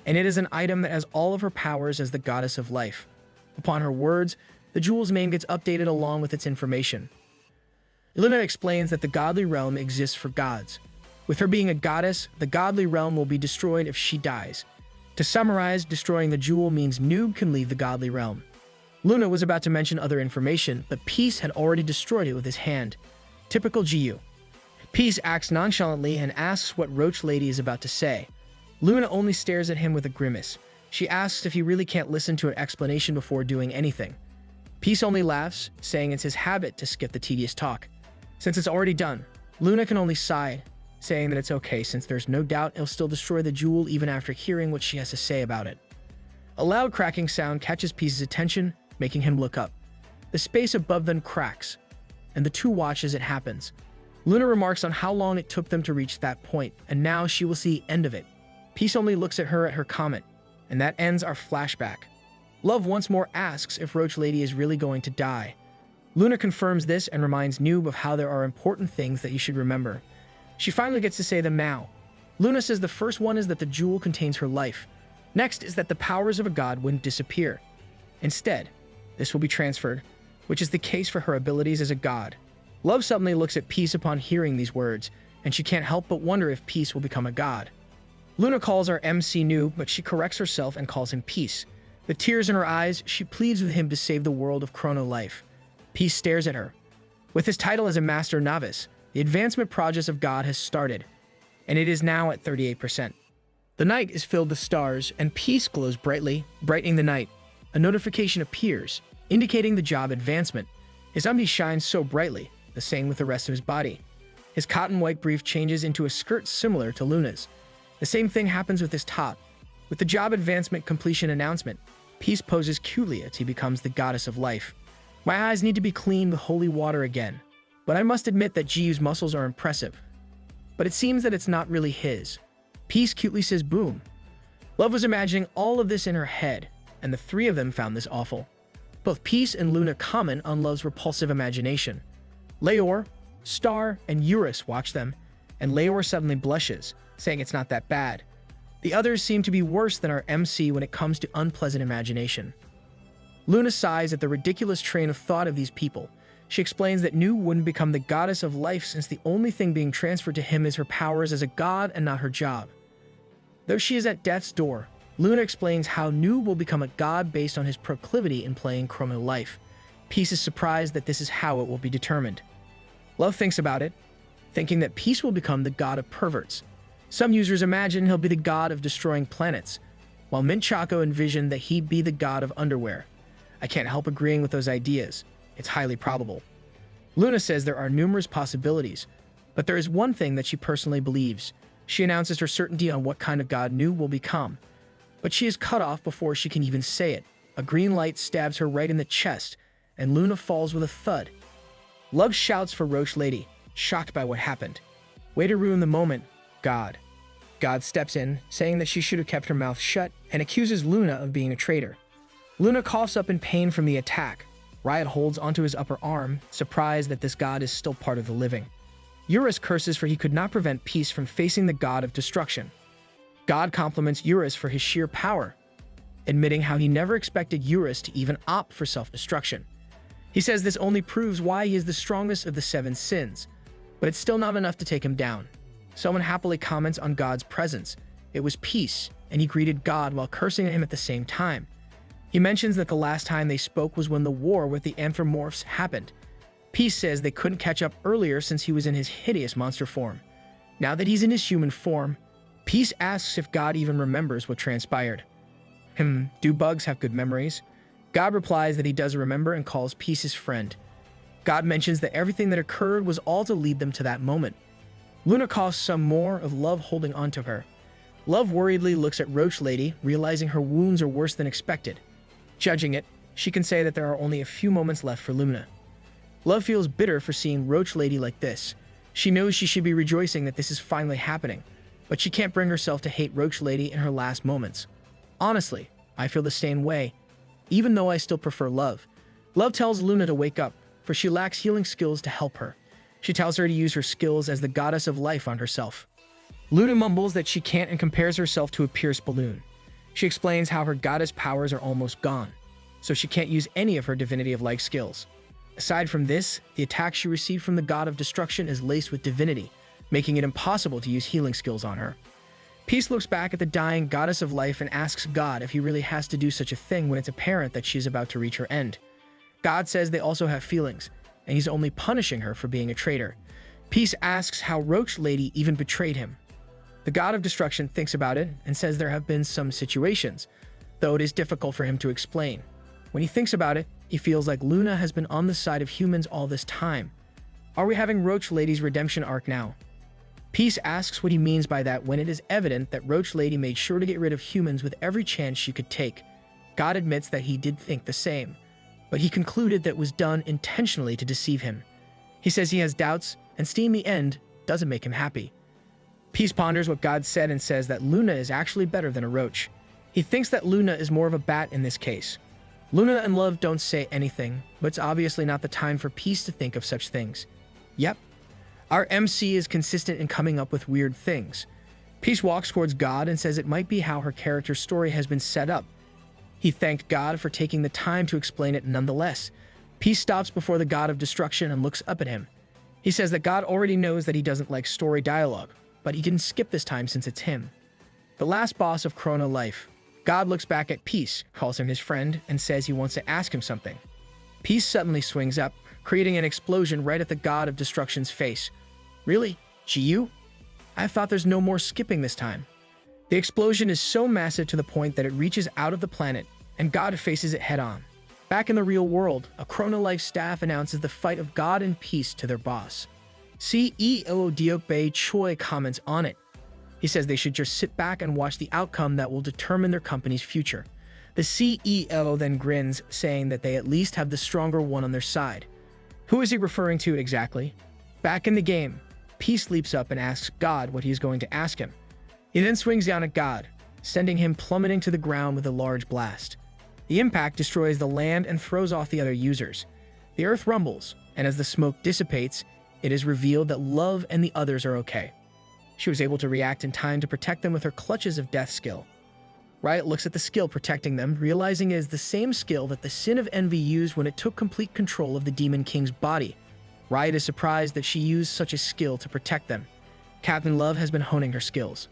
and it is an item that has all of her powers as the goddess of life. Upon her words, the jewel's name gets updated along with its information. Luna explains that the godly realm exists for gods. With her being a goddess, the godly realm will be destroyed if she dies. To summarize, destroying the jewel means Noob can leave the godly realm. Luna was about to mention other information, but Peace had already destroyed it with his hand. Typical GU. Peace acts nonchalantly and asks what Roach Lady is about to say. Luna only stares at him with a grimace. She asks if he really can't listen to an explanation before doing anything. Peace only laughs, saying it's his habit to skip the tedious talk. Since it's already done, Luna can only sigh, saying that it's okay since there's no doubt he'll still destroy the jewel even after hearing what she has to say about it. A loud cracking sound catches Peace's attention, making him look up. The space above them cracks, and the two watch as it happens. Luna remarks on how long it took them to reach that point, and now she will see the end of it. Peace only looks at her comment, and that ends our flashback. Love once more asks if Roach Lady is really going to die. Luna confirms this and reminds Noob of how there are important things that you should remember. She finally gets to say them now. Luna says the first one is that the jewel contains her life. Next is that the powers of a god wouldn't disappear. Instead, this will be transferred, which is the case for her abilities as a god. Love suddenly looks at Peace upon hearing these words, and she can't help but wonder if Peace will become a god. Luna calls our MC Noob, but she corrects herself and calls him Peace. With tears in her eyes, she pleads with him to save the world of Chrono Life. Peace stares at her. With his title as a Master Novice, the advancement progress of God has started, and it is now at 38%. The night is filled with stars, and Peace glows brightly, brightening the night. A notification appears, indicating the job advancement. His undies shine so brightly, the same with the rest of his body. His cotton white brief changes into a skirt similar to Luna's. The same thing happens with his top. With the job advancement completion announcement, Peace poses cutely as he becomes the goddess of life. My eyes need to be cleaned with holy water again, but I must admit that GU's muscles are impressive. But it seems that it's not really his. Peace cutely says boom. Love was imagining all of this in her head, and the three of them found this awful. Both Peace and Luna comment on Love's repulsive imagination. Leor, Star, and Eurus watch them, and Leor suddenly blushes, saying it's not that bad. The others seem to be worse than our MC when it comes to unpleasant imagination. Luna sighs at the ridiculous train of thought of these people. She explains that Noob wouldn't become the goddess of life since the only thing being transferred to him is her powers as a god and not her job. Though she is at death's door, Luna explains how Noob will become a god based on his proclivity in playing Chrono Life. Peace is surprised that this is how it will be determined. Love thinks about it, thinking that Peace will become the god of perverts. Some users imagine he'll be the god of destroying planets, while Mint Choco envisioned that he'd be the god of underwear. I can't help agreeing with those ideas. It's highly probable. Luna says there are numerous possibilities, but there is one thing that she personally believes. She announces her certainty on what kind of god Noob will become, but she is cut off before she can even say it. A green light stabs her right in the chest, and Luna falls with a thud. Love shouts for Roach Lady, shocked by what happened. Way to ruin the moment, God. God steps in, saying that she should have kept her mouth shut, and accuses Luna of being a traitor. Luna coughs up in pain from the attack. Riot holds onto his upper arm, surprised that this god is still part of the living. Eurus curses for he could not prevent Peace from facing the god of destruction. God compliments Eurus for his sheer power. admitting how he never expected Eurus to even opt for self-destruction. He says this only proves why he is the strongest of the 7 sins, but it's still not enough to take him down. Someone happily comments on God's presence. It was peace, and he greeted God while cursing at him at the same time. He mentions that the last time they spoke was when the war with the anthropomorphs happened. Peace says they couldn't catch up earlier since he was in his hideous monster form. Now that he's in his human form, Peace asks if God even remembers what transpired. Do bugs have good memories? God replies that he does remember and calls Peace his friend. God mentions that everything that occurred was all to lead them to that moment. Luna calls some more of Love holding onto her. Love worriedly looks at Roach Lady, realizing her wounds are worse than expected. Judging it, she can say that there are only a few moments left for Luna. Love feels bitter for seeing Roach Lady like this. She knows she should be rejoicing that this is finally happening, but she can't bring herself to hate Roach Lady in her last moments. Honestly, I feel the same way, even though I still prefer Love. Love tells Luna to wake up, for she lacks healing skills to help her. She tells her to use her skills as the goddess of life on herself. Luna mumbles that she can't and compares herself to a pierced balloon. She explains how her goddess powers are almost gone, so she can't use any of her divinity of like skills. Aside from this, the attack she received from the god of destruction is laced with divinity, making it impossible to use healing skills on her. Peace looks back at the dying goddess of life and asks God if he really has to do such a thing when it's apparent that she is about to reach her end. God says they also have feelings, and he's only punishing her for being a traitor. Peace asks how Roach Lady even betrayed him. The god of destruction thinks about it and says there have been some situations, though it is difficult for him to explain. When he thinks about it, he feels like Luna has been on the side of humans all this time. Are we having Roach Lady's redemption arc now? Peace asks what he means by that when it is evident that Roach Lady made sure to get rid of humans with every chance she could take. God admits that he did think the same, but he concluded that was done intentionally to deceive him. He says he has doubts, and seeing the end doesn't make him happy. Peace ponders what God said and says that Luna is actually better than a roach. He thinks that Luna is more of a bat in this case. Luna and Love don't say anything, but it's obviously not the time for Peace to think of such things. Yep, our MC is consistent in coming up with weird things. Peace walks towards God and says it might be how her character's story has been set up. He thanked God for taking the time to explain it nonetheless. Peace stops before the god of destruction and looks up at him. He says that God already knows that he doesn't like story dialogue, but he can skip this time since it's him. The last boss of Chrono Life. God looks back at Peace, calls him his friend, and says he wants to ask him something. Peace suddenly swings up, creating an explosion right at the god of destruction's face. Really? GU? I thought there's no more skipping this time. The explosion is so massive to the point that it reaches out of the planet, and God faces it head-on. Back in the real world, a Chrono Life staff announces the fight of God and Peace to their boss. CEO Diokbae Choi comments on it. He says they should just sit back and watch the outcome that will determine their company's future. The CEO then grins, saying that they at least have the stronger one on their side. Who is he referring to exactly? Back in the game, Peace leaps up and asks God what he is going to ask him. He then swings down at God, sending him plummeting to the ground with a large blast. The impact destroys the land and throws off the other users. The earth rumbles, and as the smoke dissipates, it is revealed that Love and the others are okay. She was able to react in time to protect them with her Clutches of Death skill. Riot looks at the skill protecting them, realizing it is the same skill that the Sin of Envy used when it took complete control of the Demon King's body. Riot is surprised that she used such a skill to protect them. Captain Love has been honing her skills.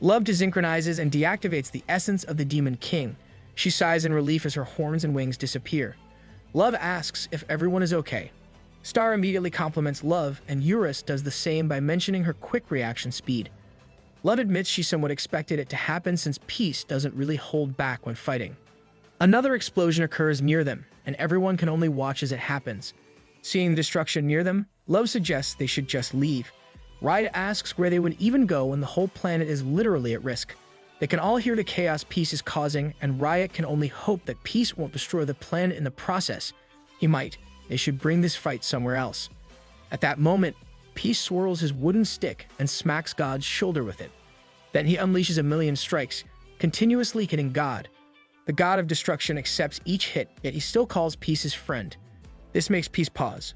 Love desynchronizes and deactivates the essence of the Demon King. She sighs in relief as her horns and wings disappear. Love asks if everyone is okay. Star immediately compliments Love, and Eurus does the same by mentioning her quick reaction speed. Love admits she somewhat expected it to happen since Peace doesn't really hold back when fighting. Another explosion occurs near them, and everyone can only watch as it happens. Seeing the destruction near them, Love suggests they should just leave. Riot asks where they would even go when the whole planet is literally at risk. They can all hear the chaos Peace is causing, and Riot can only hope that Peace won't destroy the planet in the process. He might. They should bring this fight somewhere else. At that moment, Peace swirls his wooden stick and smacks God's shoulder with it. Then he unleashes a million strikes, continuously hitting God. The god of destruction accepts each hit, yet he still calls Peace his friend. This makes Peace pause.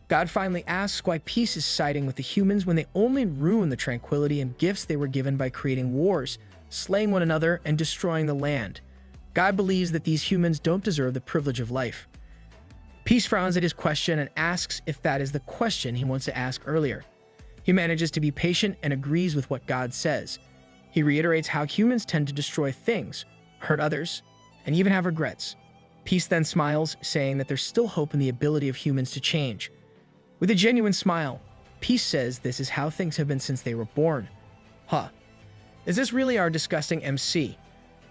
God finally asks why Peace is siding with the humans when they only ruin the tranquility and gifts they were given by creating wars, slaying one another, and destroying the land. God believes that these humans don't deserve the privilege of life. Peace frowns at his question and asks if that is the question he wants to ask earlier. He manages to be patient and agrees with what God says. He reiterates how humans tend to destroy things, hurt others, and even have regrets. Peace then smiles, saying that there's still hope in the ability of humans to change. With a genuine smile, Peace says this is how things have been since they were born. Huh. Is this really our disgusting MC?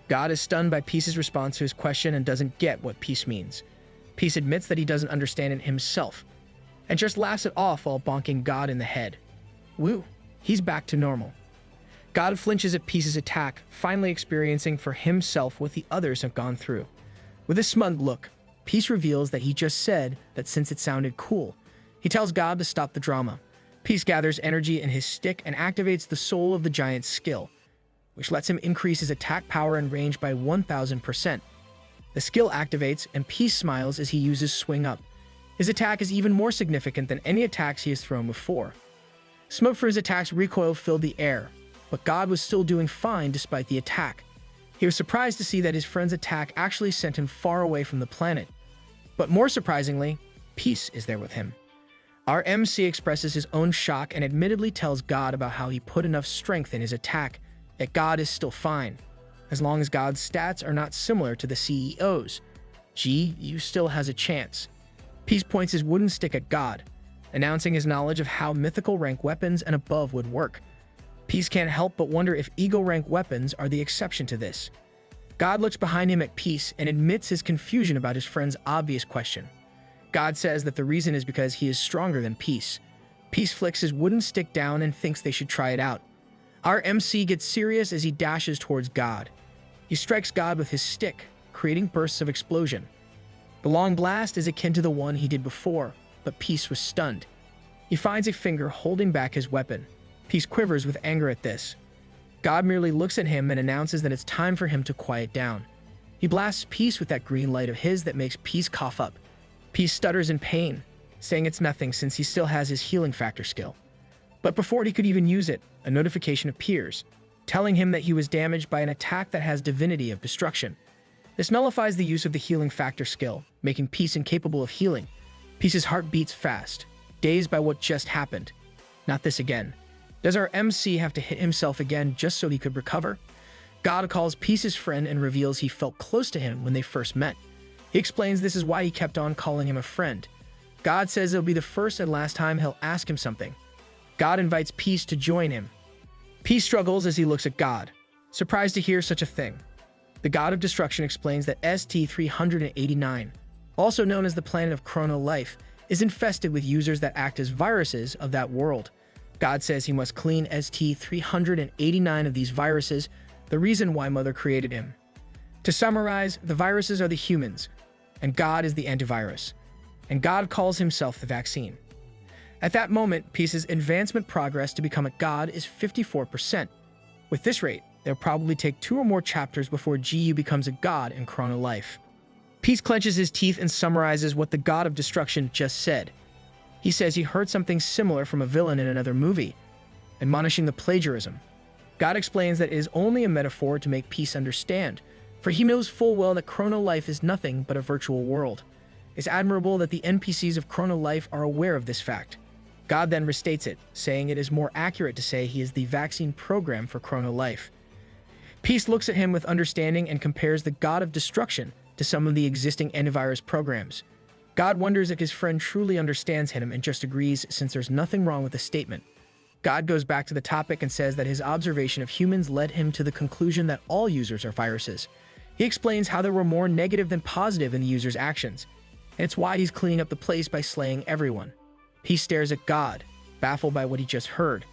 God is stunned by Peace's response to his question and doesn't get what Peace means. Peace admits that he doesn't understand it himself, and just laughs it off while bonking God in the head. Woo, he's back to normal. God flinches at Peace's attack, finally experiencing for himself what the others have gone through. With a smug look, Peace reveals that he just said that since it sounded cool. He tells God to stop the drama. Peace gathers energy in his stick and activates the soul of the giant's skill, which lets him increase his attack power and range by 1000%. The skill activates, and Peace smiles as he uses Swing Up. His attack is even more significant than any attacks he has thrown before. Smoke for his attack's recoil filled the air, but God was still doing fine despite the attack. He was surprised to see that his friend's attack actually sent him far away from the planet. But more surprisingly, Peace is there with him. Our MC expresses his own shock and admittedly tells God about how he put enough strength in his attack, yet God is still fine, as long as God's stats are not similar to the CEO's. You still has a chance. Peace points his wooden stick at God, announcing his knowledge of how mythical rank weapons and above would work. Peace can't help but wonder if ego rank weapons are the exception to this. God looks behind him at Peace and admits his confusion about his friend's obvious question. God says that the reason is because he is stronger than Peace. Peace flicks his wooden stick down and thinks they should try it out. Our MC gets serious as he dashes towards God. He strikes God with his stick, creating bursts of explosion. The long blast is akin to the one he did before, but Peace was stunned. He finds a finger holding back his weapon. Peace quivers with anger at this. God merely looks at him and announces that it's time for him to quiet down. He blasts Peace with that green light of his that makes Peace cough up. Peace stutters in pain, saying it's nothing since he still has his healing factor skill. But before he could even use it, a notification appears, telling him that he was damaged by an attack that has Divinity of Destruction. This nullifies the use of the healing factor skill, making Peace incapable of healing. Peace's heart beats fast, dazed by what just happened. Not this again. Does our MC have to hit himself again just so he could recover? God calls Peace's friend and reveals he felt close to him when they first met. He explains this is why he kept on calling him a friend. God says it'll be the first and last time he'll ask him something. God invites Peace to join him. Peace struggles as he looks at God, surprised to hear such a thing. The God of Destruction explains that ST-389, also known as the planet of Chrono Life, is infested with users that act as viruses of that world. God says he must clean ST-389 of these viruses, the reason why Mother created him. To summarize, the viruses are the humans, and God is the antivirus, and God calls himself the vaccine. At that moment, Peace's advancement progress to become a god is 54%. With this rate, it'll probably take 2 or more chapters before GU becomes a god in Chrono Life. Peace clenches his teeth and summarizes what the God of Destruction just said. He says he heard something similar from a villain in another movie, admonishing the plagiarism. God explains that it is only a metaphor to make Peace understand, for he knows full well that Chrono Life is nothing but a virtual world. It's admirable that the NPCs of Chrono Life are aware of this fact. God then restates it, saying it is more accurate to say he is the vaccine program for Chrono Life. Peace looks at him with understanding and compares the God of Destruction to some of the existing antivirus programs. God wonders if his friend truly understands him and just agrees since there's nothing wrong with the statement. God goes back to the topic and says that his observation of humans led him to the conclusion that all users are viruses. He explains how there were more negative than positive in the user's actions, and it's why he's cleaning up the place by slaying everyone. Peace stares at God, baffled by what he just heard.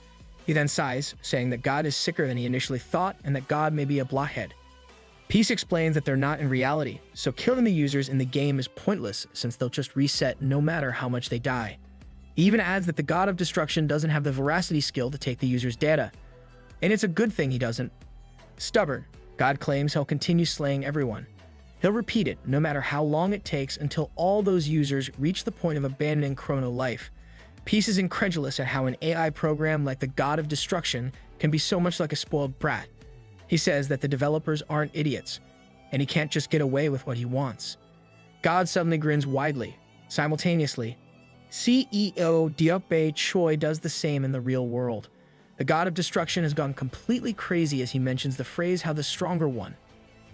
He then sighs, saying that God is sicker than he initially thought and that God may be a blockhead. Peace explains that they're not in reality, so killing the users in the game is pointless since they'll just reset no matter how much they die. He even adds that the God of Destruction doesn't have the veracity skill to take the user's data, and it's a good thing he doesn't. Stubborn, God claims he'll continue slaying everyone. He'll repeat it no matter how long it takes until all those users reach the point of abandoning Chrono Life. Peace is incredulous at how an AI program like the God of Destruction can be so much like a spoiled brat. He says that the developers aren't idiots. and he can't just get away with what he wants. God suddenly grins widely. Simultaneously, CEO Diop Choi does the same in the real world. The god of destruction has gone completely crazy as he mentions the phrase how the stronger one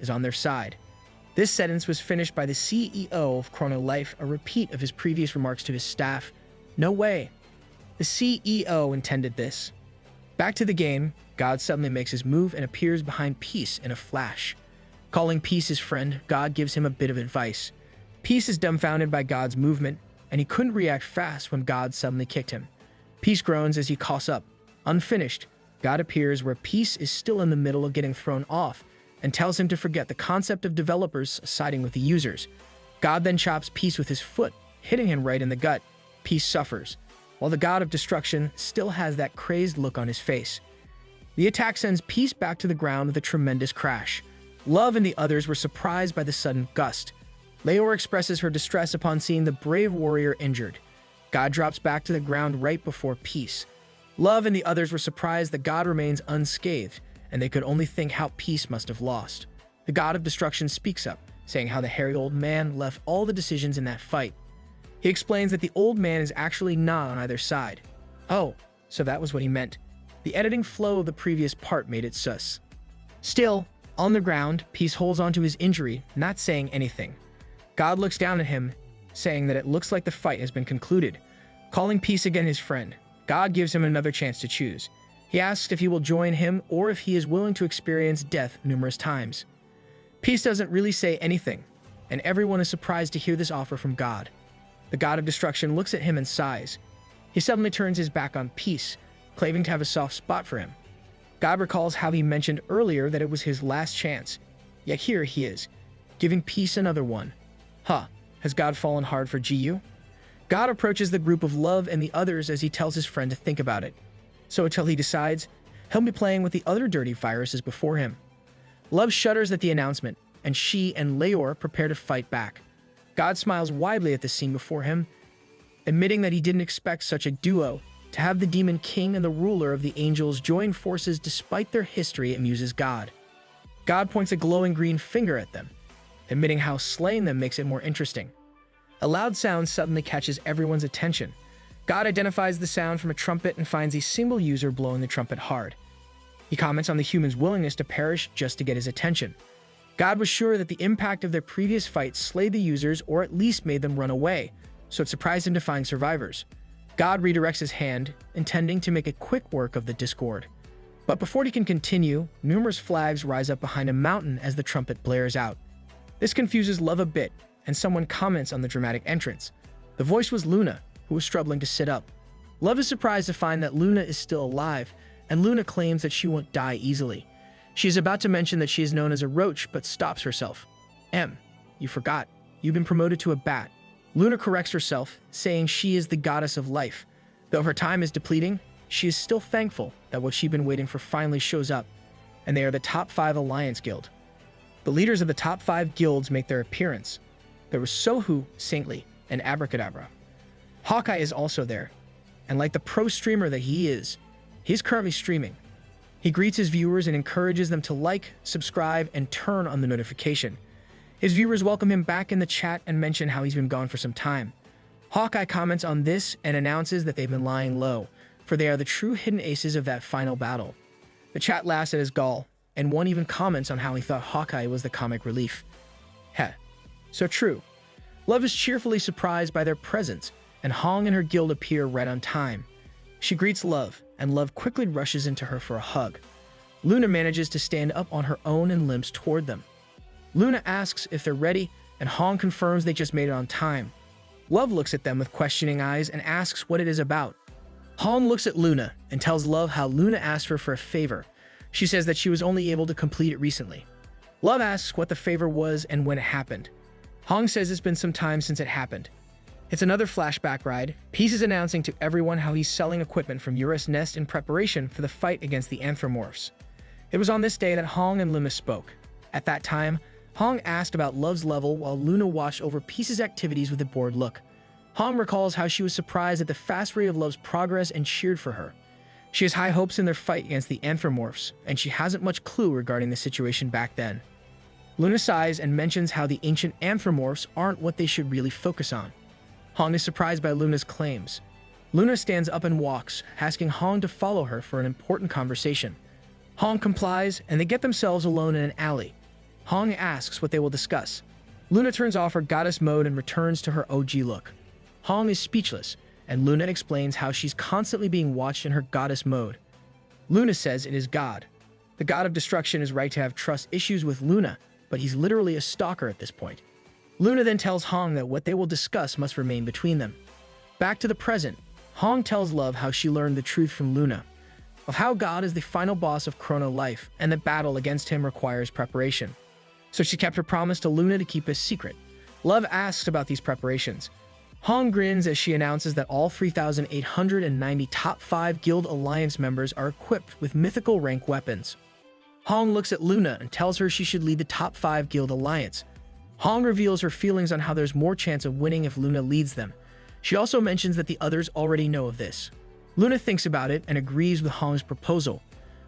is on their side. This sentence was finished by the CEO of Chrono Life, a repeat of his previous remarks to his staff. No way. The CEO intended this. Back to the game, God suddenly makes his move and appears behind Peace in a flash. Calling Peace his friend, God gives him a bit of advice. Peace is dumbfounded by God's movement, and he couldn't react fast when God suddenly kicked him. Peace groans as he coughs up. Unfinished, God appears where Peace is still in the middle of getting thrown off and tells him to forget the concept of developers siding with the users. God then chops Peace with his foot, hitting him right in the gut. Peace suffers, while the god of destruction still has that crazed look on his face. The attack sends Peace back to the ground with a tremendous crash. Love and the others were surprised by the sudden gust. Leor expresses her distress upon seeing the brave warrior injured. God drops back to the ground right before Peace. Love and the others were surprised that God remains unscathed, and they could only think how Peace must have lost. The god of destruction speaks up, saying how the hairy old man left all the decisions in that fight. He explains that the old man is actually not on either side. Oh, so that was what he meant. The editing flow of the previous part made it sus. Still, on the ground, Peace holds onto his injury, not saying anything. God looks down at him, saying that it looks like the fight has been concluded. Calling Peace again his friend, God gives him another chance to choose. He asks if he will join him or if he is willing to experience death numerous times. Peace doesn't really say anything, and everyone is surprised to hear this offer from God. The god of destruction looks at him and sighs. He suddenly turns his back on Peace, claiming to have a soft spot for him. God recalls how he mentioned earlier that it was his last chance, yet here he is, giving Peace another one. Huh, has God fallen hard for GU? God approaches the group of Love and the others as he tells his friend to think about it. So until he decides, he'll be playing with the other dirty viruses before him. Love shudders at the announcement, and she and Leor prepare to fight back. God smiles widely at the scene before him, admitting that he didn't expect such a duo. To have the Demon King and the ruler of the angels join forces despite their history amuses God. God points a glowing green finger at them, admitting how slaying them makes it more interesting. A loud sound suddenly catches everyone's attention. God identifies the sound from a trumpet and finds a single user blowing the trumpet hard. He comments on the human's willingness to perish just to get his attention. God was sure that the impact of their previous fight slayed the users or at least made them run away, so it surprised him to find survivors. God redirects his hand, intending to make a quick work of the discord. But before he can continue, numerous flags rise up behind a mountain as the trumpet blares out. This confuses Love a bit, and someone comments on the dramatic entrance. The voice was Luna, who was struggling to sit up. Love is surprised to find that Luna is still alive, and Luna claims that she won't die easily. She is about to mention that she is known as a roach, but stops herself. You forgot. You've been promoted to a bat. Luna corrects herself, saying she is the goddess of life. Though her time is depleting, she is still thankful that what she'd been waiting for finally shows up, and they are the top 5 Alliance Guild. The leaders of the top 5 guilds make their appearance. There was Sohu, Saintly, and Abracadabra. Hawkeye is also there, and like the pro streamer that he is, he's currently streaming. He greets his viewers and encourages them to like, subscribe, and turn on the notification. His viewers welcome him back in the chat and mention how he's been gone for some time. Hawkeye comments on this and announces that they've been lying low, for they are the true hidden aces of that final battle. The chat laughs at his gall, and one even comments on how he thought Hawkeye was the comic relief. Heh, so true. Love is cheerfully surprised by their presence, and Hong and her guild appear right on time. She greets Love, and Love quickly rushes into her for a hug. Luna manages to stand up on her own and limps toward them. Luna asks if they're ready, and Hong confirms they just made it on time. Love looks at them with questioning eyes and asks what it is about. Hong looks at Luna and tells Love how Luna asked her for a favor. She says that she was only able to complete it recently. Love asks what the favor was and when it happened. Hong says it's been some time since it happened. It's another flashback ride. Peace is announcing to everyone how he's selling equipment from Eurus Nest in preparation for the fight against the Anthropomorphs. It was on this day that Hong and Luna spoke. At that time, Hong asked about Love's level while Luna watched over Peace's activities with a bored look. Hong recalls how she was surprised at the fast rate of Love's progress and cheered for her. She has high hopes in their fight against the Anthropomorphs, and she hasn't much clue regarding the situation back then. Luna sighs and mentions how the ancient anthropomorphs aren't what they should really focus on. Hong is surprised by Luna's claims. Luna stands up and walks, asking Hong to follow her for an important conversation. Hong complies, and they get themselves alone in an alley. Hong asks what they will discuss. Luna turns off her goddess mode and returns to her OG look. Hong is speechless, and Luna explains how she's constantly being watched in her goddess mode. Luna says it is God. The god of destruction is right to have trust issues with Luna, but he's literally a stalker at this point. Luna then tells Hong that what they will discuss must remain between them. Back to the present, Hong tells Love how she learned the truth from Luna, of how God is the final boss of Chrono Life and that battle against him requires preparation. So she kept her promise to Luna to keep a secret. Love asks about these preparations. Hong grins as she announces that all 3,890 top 5 Guild Alliance members are equipped with mythical rank weapons. Hong looks at Luna and tells her she should lead the top 5 Guild Alliance. Hong reveals her feelings on how there's more chance of winning if Luna leads them. She also mentions that the others already know of this. Luna thinks about it and agrees with Hong's proposal.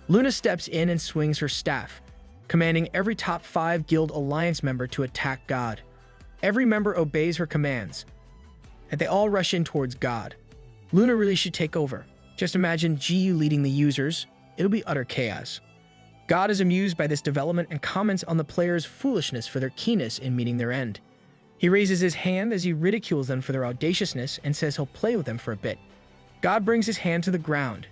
Luna steps in and swings her staff, commanding every top 5 Guild Alliance member to attack God. Every member obeys her commands, and they all rush in towards God. Luna really should take over. Just imagine GU leading the users. It'll be utter chaos. God is amused by this development and comments on the players' foolishness for their keenness in meeting their end. He raises his hand as he ridicules them for their audaciousness and says he'll play with them for a bit. God brings his hand to the ground,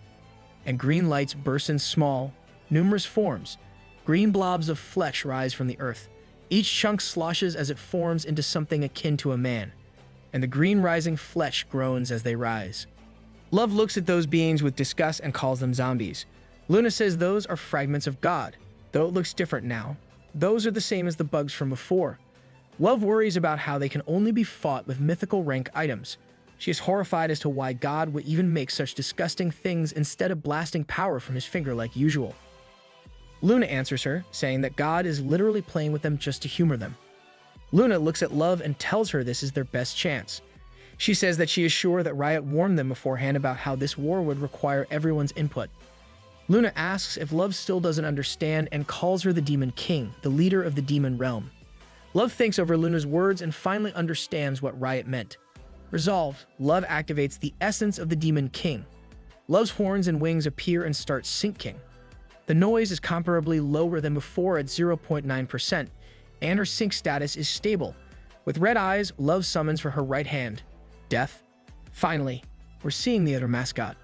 and green lights burst in small, numerous forms. Green blobs of flesh rise from the earth. Each chunk sloshes as it forms into something akin to a man, and the green rising flesh groans as they rise. Love looks at those beings with disgust and calls them zombies. Luna says those are fragments of God, though it looks different now. Those are the same as the bugs from before. Love worries about how they can only be fought with mythical rank items. She is horrified as to why God would even make such disgusting things instead of blasting power from his finger like usual. Luna answers her, saying that God is literally playing with them just to humor them. Luna looks at Love and tells her this is their best chance. She says that she is sure that Riot warned them beforehand about how this war would require everyone's input. Luna asks if Love still doesn't understand and calls her the Demon King, the leader of the demon realm. Love thinks over Luna's words and finally understands what Riot meant. Resolved, Love activates the essence of the Demon King. Love's horns and wings appear and start syncing. The noise is comparably lower than before at 0.9%, and her sync status is stable. With red eyes, Love summons for her right hand, Death. Finally, we're seeing the other mascot.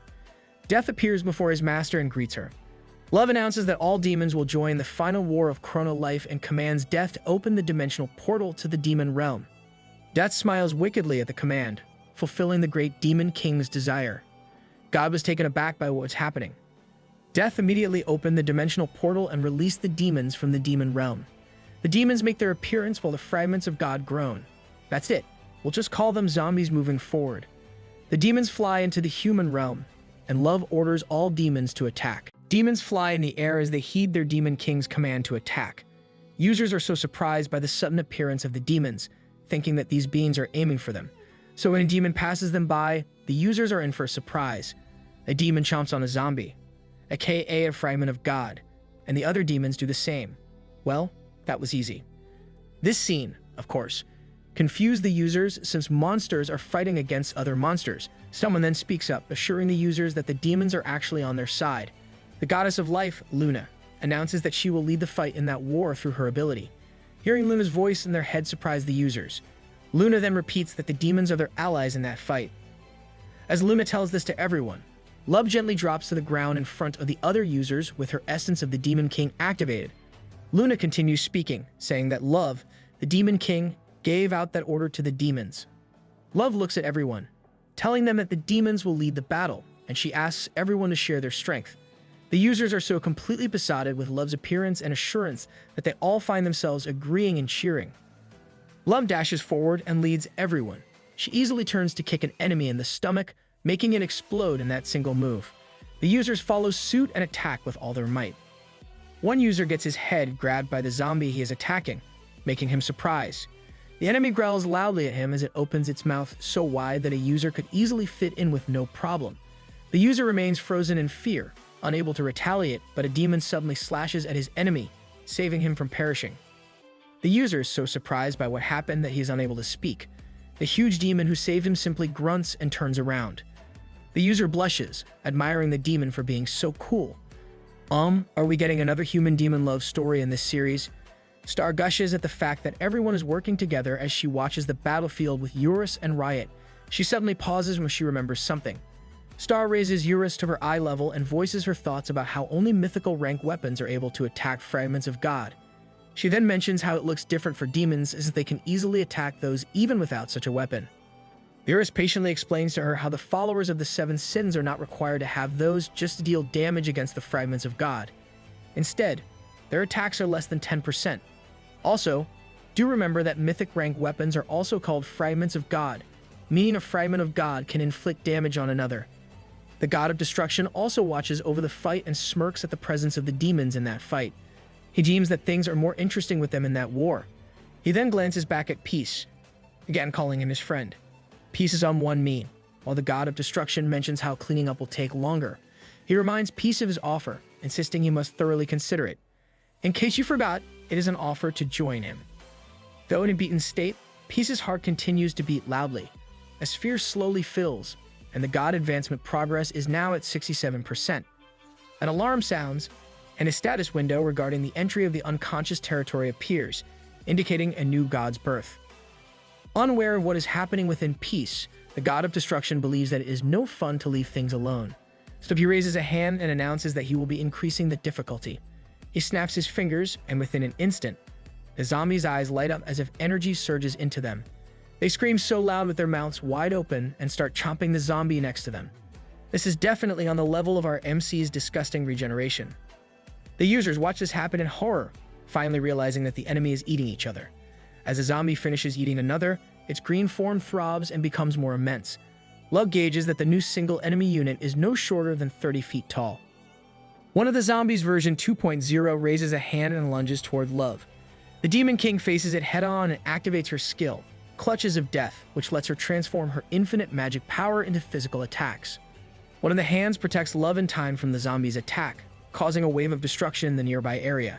Death appears before his master and greets her. Love announces that all demons will join the final war of Chrono Life and commands Death to open the dimensional portal to the demon realm. Death smiles wickedly at the command, fulfilling the great Demon King's desire. God was taken aback by what was happening. Death immediately opened the dimensional portal and released the demons from the demon realm. The demons make their appearance while the fragments of God groan. That's it. We'll just call them zombies moving forward. The demons fly into the human realm, and Love orders all demons to attack. Demons fly in the air as they heed their Demon King's command to attack. Users are so surprised by the sudden appearance of the demons, thinking that these beings are aiming for them. So when a demon passes them by, the users are in for a surprise. A demon chomps on a zombie, aka a fragment of God, and the other demons do the same. Well, that was easy. This scene, of course, confused the users since monsters are fighting against other monsters. Someone then speaks up, assuring the users that the demons are actually on their side. The goddess of life, Luna, announces that she will lead the fight in that war through her ability. Hearing Luna's voice in their head surprised the users. Luna then repeats that the demons are their allies in that fight. As Luna tells this to everyone, Love gently drops to the ground in front of the other users with her essence of the Demon King activated. Luna continues speaking, saying that Love, the Demon King, gave out that order to the demons. Love looks at everyone, telling them that the demons will lead the battle, and she asks everyone to share their strength. The users are so completely besotted with Love's appearance and assurance that they all find themselves agreeing and cheering. Love dashes forward and leads everyone. She easily turns to kick an enemy in the stomach, making it explode in that single move. The users follow suit and attack with all their might. One user gets his head grabbed by the zombie he is attacking, making him surprised. The enemy growls loudly at him as it opens its mouth so wide that a user could easily fit in with no problem. The user remains frozen in fear, unable to retaliate, but a demon suddenly slashes at his enemy, saving him from perishing. The user is so surprised by what happened that he is unable to speak. The huge demon who saved him simply grunts and turns around. The user blushes, admiring the demon for being so cool. Are we getting another human-demon love story in this series? Star gushes at the fact that everyone is working together as she watches the battlefield with Eurus and Riot. She suddenly pauses when she remembers something. Star raises Eurus to her eye level and voices her thoughts about how only mythical rank weapons are able to attack fragments of God. She then mentions how it looks different for demons as they can easily attack those even without such a weapon. Eurus patiently explains to her how the followers of the seven sins are not required to have those just to deal damage against the fragments of God. Instead, their attacks are less than 10%. Also, do remember that mythic rank weapons are also called fragments of God, meaning a fragment of God can inflict damage on another. The god of destruction also watches over the fight and smirks at the presence of the demons in that fight. He deems that things are more interesting with them in that war. He then glances back at Peace, again calling him his friend. Peace is on one knee, while the god of destruction mentions how cleaning up will take longer. He reminds Peace of his offer, insisting he must thoroughly consider it. In case you forgot, it is an offer to join him. Though in a beaten state, Peace's heart continues to beat loudly, as fear slowly fills, and the god advancement progress is now at 67%. An alarm sounds, and a status window regarding the entry of the unconscious territory appears, indicating a new god's birth. Unaware of what is happening within Peace, the god of destruction believes that it is no fun to leave things alone. So he raises a hand and announces that he will be increasing the difficulty. He snaps his fingers, and within an instant, the zombies' eyes light up as if energy surges into them. They scream so loud with their mouths wide open and start chomping the zombie next to them. This is definitely on the level of our MC's disgusting regeneration. The users watch this happen in horror, finally realizing that the enemy is eating each other. As a zombie finishes eating another, its green form throbs and becomes more immense. Love gauges that the new single enemy unit is no shorter than 30 feet tall. One of the zombies version 2.0 raises a hand and lunges toward Love. The Demon King faces it head-on and activates her skill, Clutches of Death, which lets her transform her infinite magic power into physical attacks. One of the hands protects Love in time from the zombie's attack, causing a wave of destruction in the nearby area.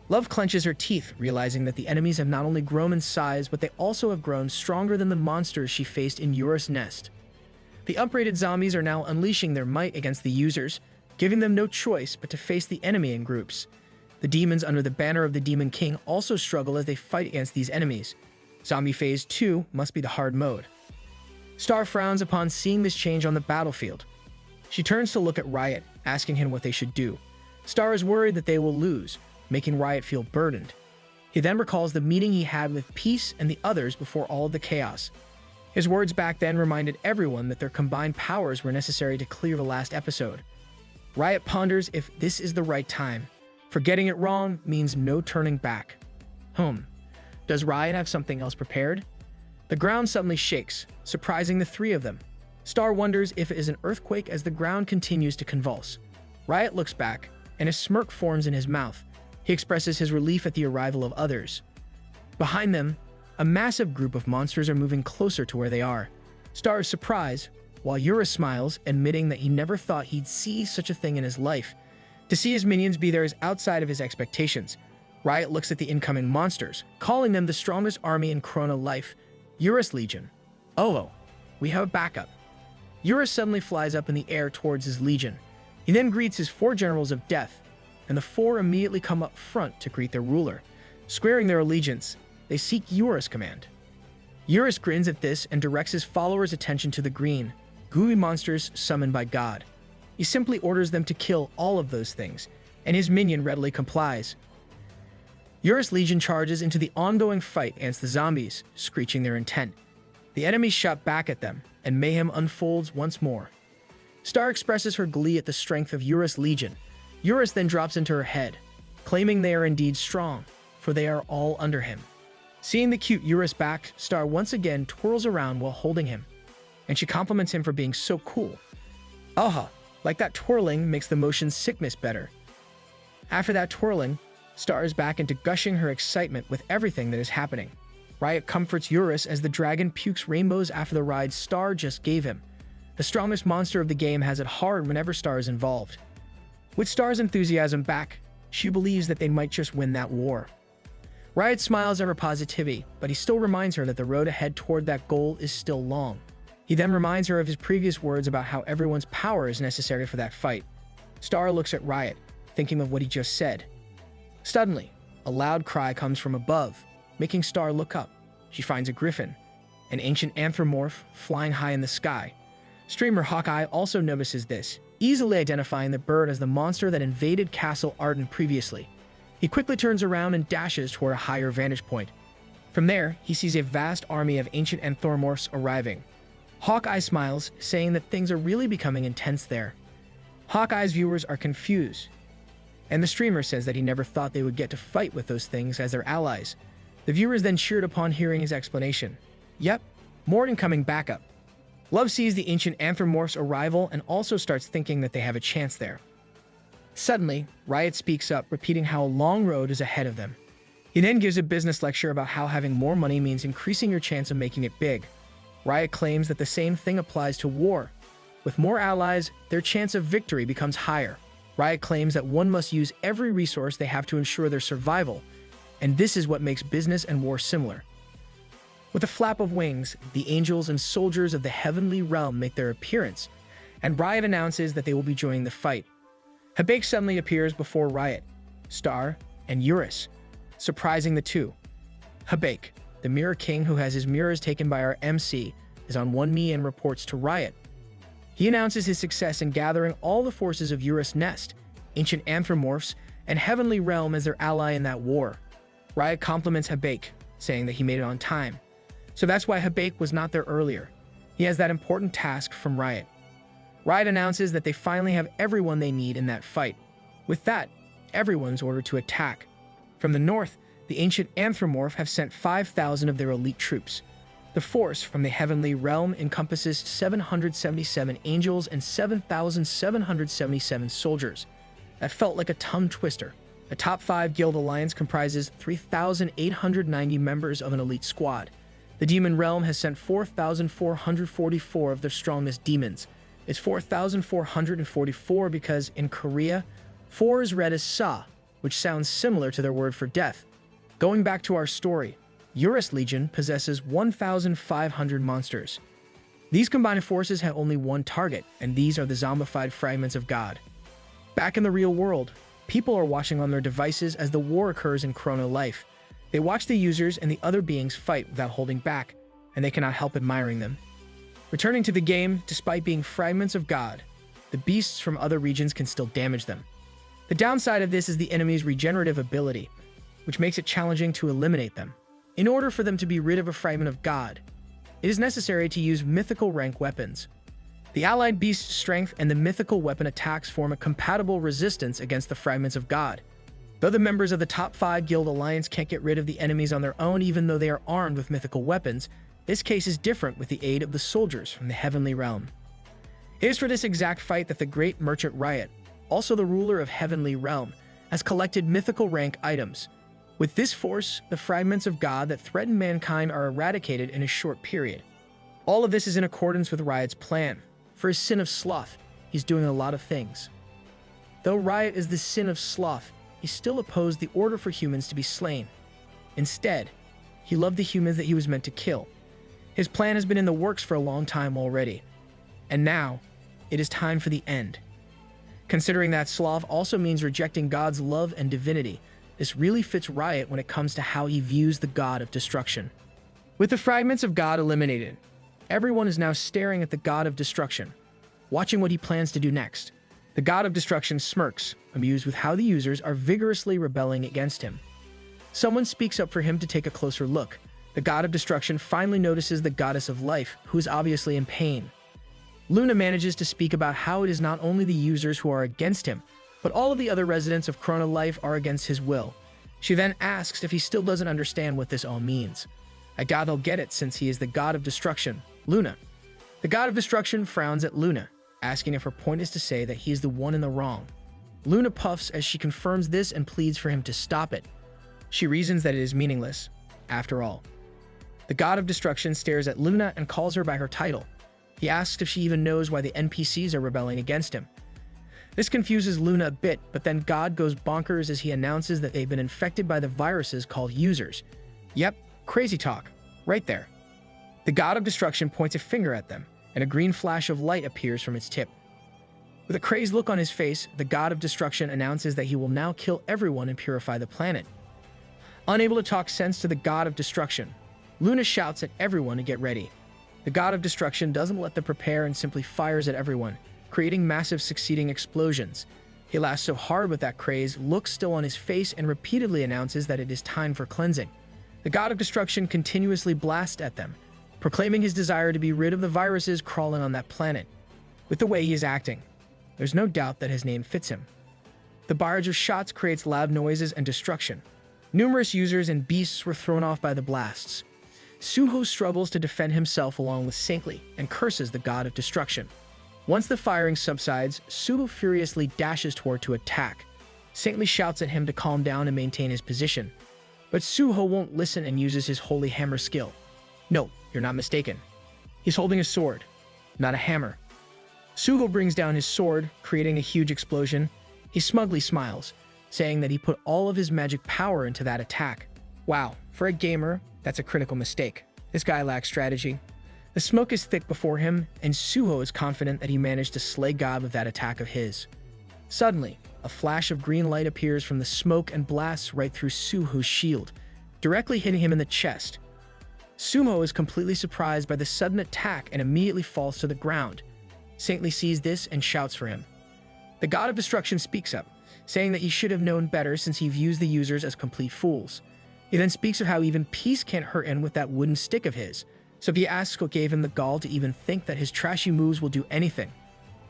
Love clenches her teeth, realizing that the enemies have not only grown in size, but they also have grown stronger than the monsters she faced in Eurus' nest. The upgraded zombies are now unleashing their might against the users, giving them no choice but to face the enemy in groups. The demons under the banner of the Demon King also struggle as they fight against these enemies. Zombie Phase 2 must be the hard mode. Star frowns upon seeing this change on the battlefield. She turns to look at Riot, asking him what they should do. Star is worried that they will lose, making Riot feel burdened. He then recalls the meeting he had with Peace and the others before all of the chaos. His words back then reminded everyone that their combined powers were necessary to clear the last episode. Riot ponders if this is the right time. For getting it wrong means no turning back. Does Riot have something else prepared? The ground suddenly shakes, surprising the three of them. Star wonders if it is an earthquake as the ground continues to convulse. Riot looks back, and a smirk forms in his mouth. He expresses his relief at the arrival of others. Behind them, a massive group of monsters are moving closer to where they are. Star is surprised, while Eurus smiles, admitting that he never thought he'd see such a thing in his life. To see his minions be there is outside of his expectations. Riot looks at the incoming monsters, calling them the strongest army in Chrono Life, Eurus Legion. Oh, we have a backup. Eurus suddenly flies up in the air towards his legion. He then greets his 4 generals of death, and the 4 immediately come up front to greet their ruler. Squaring their allegiance, they seek Eurus' command. Eurus grins at this and directs his followers' attention to the green, gooey monsters summoned by God. He simply orders them to kill all of those things, and his minion readily complies. Eurus' legion charges into the ongoing fight against the zombies, screeching their intent. The enemies shout back at them, and mayhem unfolds once more. Star expresses her glee at the strength of Eurus' legion. Eurus then drops into her head, claiming they are indeed strong, for they are all under him. Seeing the cute Eurus back, Star once again twirls around while holding him, and she compliments him for being so cool. Like that twirling makes the motion sickness better. After that twirling, Star is back into gushing her excitement with everything that is happening. Riot comforts Eurus as the dragon pukes rainbows after the ride Star just gave him. The strongest monster of the game has it hard whenever Star is involved. With Star's enthusiasm back, she believes that they might just win that war. Riot smiles at her positivity, but he still reminds her that the road ahead toward that goal is still long. He then reminds her of his previous words about how everyone's power is necessary for that fight. Star looks at Riot, thinking of what he just said. Suddenly, a loud cry comes from above, making Star look up. She finds a griffin, an ancient anthropomorph flying high in the sky. Streamer Hawkeye also notices this, easily identifying the bird as the monster that invaded Castle Arden previously. He quickly turns around and dashes toward a higher vantage point. From there, he sees a vast army of ancient anthropomorphs arriving. Hawkeye smiles, saying that things are really becoming intense there. Hawkeye's viewers are confused, and the streamer says that he never thought they would get to fight with those things as their allies. The viewers then cheered upon hearing his explanation. Yep, more incoming backup. Love sees the ancient anthropomorph's arrival and also starts thinking that they have a chance there. Suddenly, Riot speaks up, repeating how a long road is ahead of them. He then gives a business lecture about how having more money means increasing your chance of making it big. Riot claims that the same thing applies to war. With more allies, their chance of victory becomes higher. Riot claims that one must use every resource they have to ensure their survival, and this is what makes business and war similar. With a flap of wings, the angels and soldiers of the heavenly realm make their appearance, and Riot announces that they will be joining the fight. Habaek suddenly appears before Riot, Star, and Eurus, surprising the two. Habaek, the Mirror King who has his mirrors taken by our MC, is on one knee and reports to Riot. He announces his success in gathering all the forces of Eurus' Nest, ancient anthropomorphs, and Heavenly Realm as their ally in that war. Riot compliments Habaek, saying that he made it on time. So that's why Habaek was not there earlier. He has that important task from Riot. Riot announces that they finally have everyone they need in that fight. With that, everyone's ordered to attack. From the north, the ancient anthropomorph have sent 5,000 of their elite troops. The force from the heavenly realm encompasses 777 angels and 7,777 soldiers. That felt like a tongue twister. A top 5 guild alliance comprises 3,890 members of an elite squad. The demon realm has sent 4,444 of their strongest demons. It's 4,444 because in Korea, 4 is read as sa, which sounds similar to their word for death. Going back to our story, Eurus Legion possesses 1,500 monsters. These combined forces have only one target, and these are the zombified fragments of God. Back in the real world, people are watching on their devices as the war occurs in Chrono Life. They watch the users and the other beings fight without holding back, and they cannot help admiring them. Returning to the game, despite being fragments of God, the beasts from other regions can still damage them. The downside of this is the enemy's regenerative ability, which makes it challenging to eliminate them. In order for them to be rid of a fragment of God, it is necessary to use mythical rank weapons. The allied beast's strength and the mythical weapon attacks form a compatible resistance against the fragments of God. Though the members of the top 5 guild alliance can't get rid of the enemies on their own even though they are armed with mythical weapons, this case is different with the aid of the soldiers from the heavenly realm. It is for this exact fight that the great merchant Riot, also the ruler of heavenly realm, has collected mythical rank items. With this force, the fragments of God that threaten mankind are eradicated in a short period. All of this is in accordance with Riot's plan. For his sin of sloth, he's doing a lot of things. Though Riot is the sin of sloth, he still opposed the order for humans to be slain. Instead, he loved the humans that he was meant to kill. His plan has been in the works for a long time already. And now, it is time for the end. Considering that sloth also means rejecting God's love and divinity, this really fits Riot when it comes to how he views the God of destruction. With the fragments of God eliminated, everyone is now staring at the God of destruction, watching what he plans to do next. The God of destruction smirks, amused with how the users are vigorously rebelling against him. Someone speaks up for him to take a closer look. The God of destruction finally notices the goddess of life, who is obviously in pain. Luna manages to speak about how it is not only the users who are against him, but all of the other residents of Chrono Life are against his will. She then asks if he still doesn't understand what this all means. I doubt he'll get it since he is the God of destruction, Luna. The God of destruction frowns at Luna, asking if her point is to say that he is the one in the wrong. Luna puffs as she confirms this and pleads for him to stop it. She reasons that it is meaningless, after all. The God of destruction stares at Luna and calls her by her title. He asks if she even knows why the NPCs are rebelling against him. This confuses Luna a bit, but then God goes bonkers as he announces that they've been infected by the viruses called users. Yep, crazy talk. Right there. The God of Destruction points a finger at them, and a green flash of light appears from its tip. With a crazed look on his face, the God of Destruction announces that he will now kill everyone and purify the planet. Unable to talk sense to the God of Destruction, Luna shouts at everyone to get ready. The God of Destruction doesn't let them prepare and simply fires at everyone, creating massive succeeding explosions. He laughs so hard with that craze, looks still on his face, and repeatedly announces that it is time for cleansing. The God of Destruction continuously blasts at them, proclaiming his desire to be rid of the viruses crawling on that planet. With the way he is acting, there's no doubt that his name fits him. The barrage of shots creates loud noises and destruction. Numerous users and beasts were thrown off by the blasts. Suho struggles to defend himself along with Saintly and curses the God of Destruction. Once the firing subsides, Suho furiously dashes toward to attack. Saintly shouts at him to calm down and maintain his position. But Suho won't listen and uses his Holy Hammer skill. No, you're not mistaken. He's holding a sword, not a hammer. Suho brings down his sword, creating a huge explosion. He smugly smiles, saying that he put all of his magic power into that attack. Wow, for a gamer, that's a critical mistake. This guy lacks strategy. The smoke is thick before him, and Suho is confident that he managed to slay God with that attack of his. Suddenly, a flash of green light appears from the smoke and blasts right through Suho's shield, directly hitting him in the chest. Suho is completely surprised by the sudden attack and immediately falls to the ground. Saintly sees this and shouts for him. The God of Destruction speaks up, saying that he should have known better since he views the users as complete fools. He then speaks of how even peace can't hurt him with that wooden stick of his, so he asks what gave him the gall to even think that his trashy moves will do anything.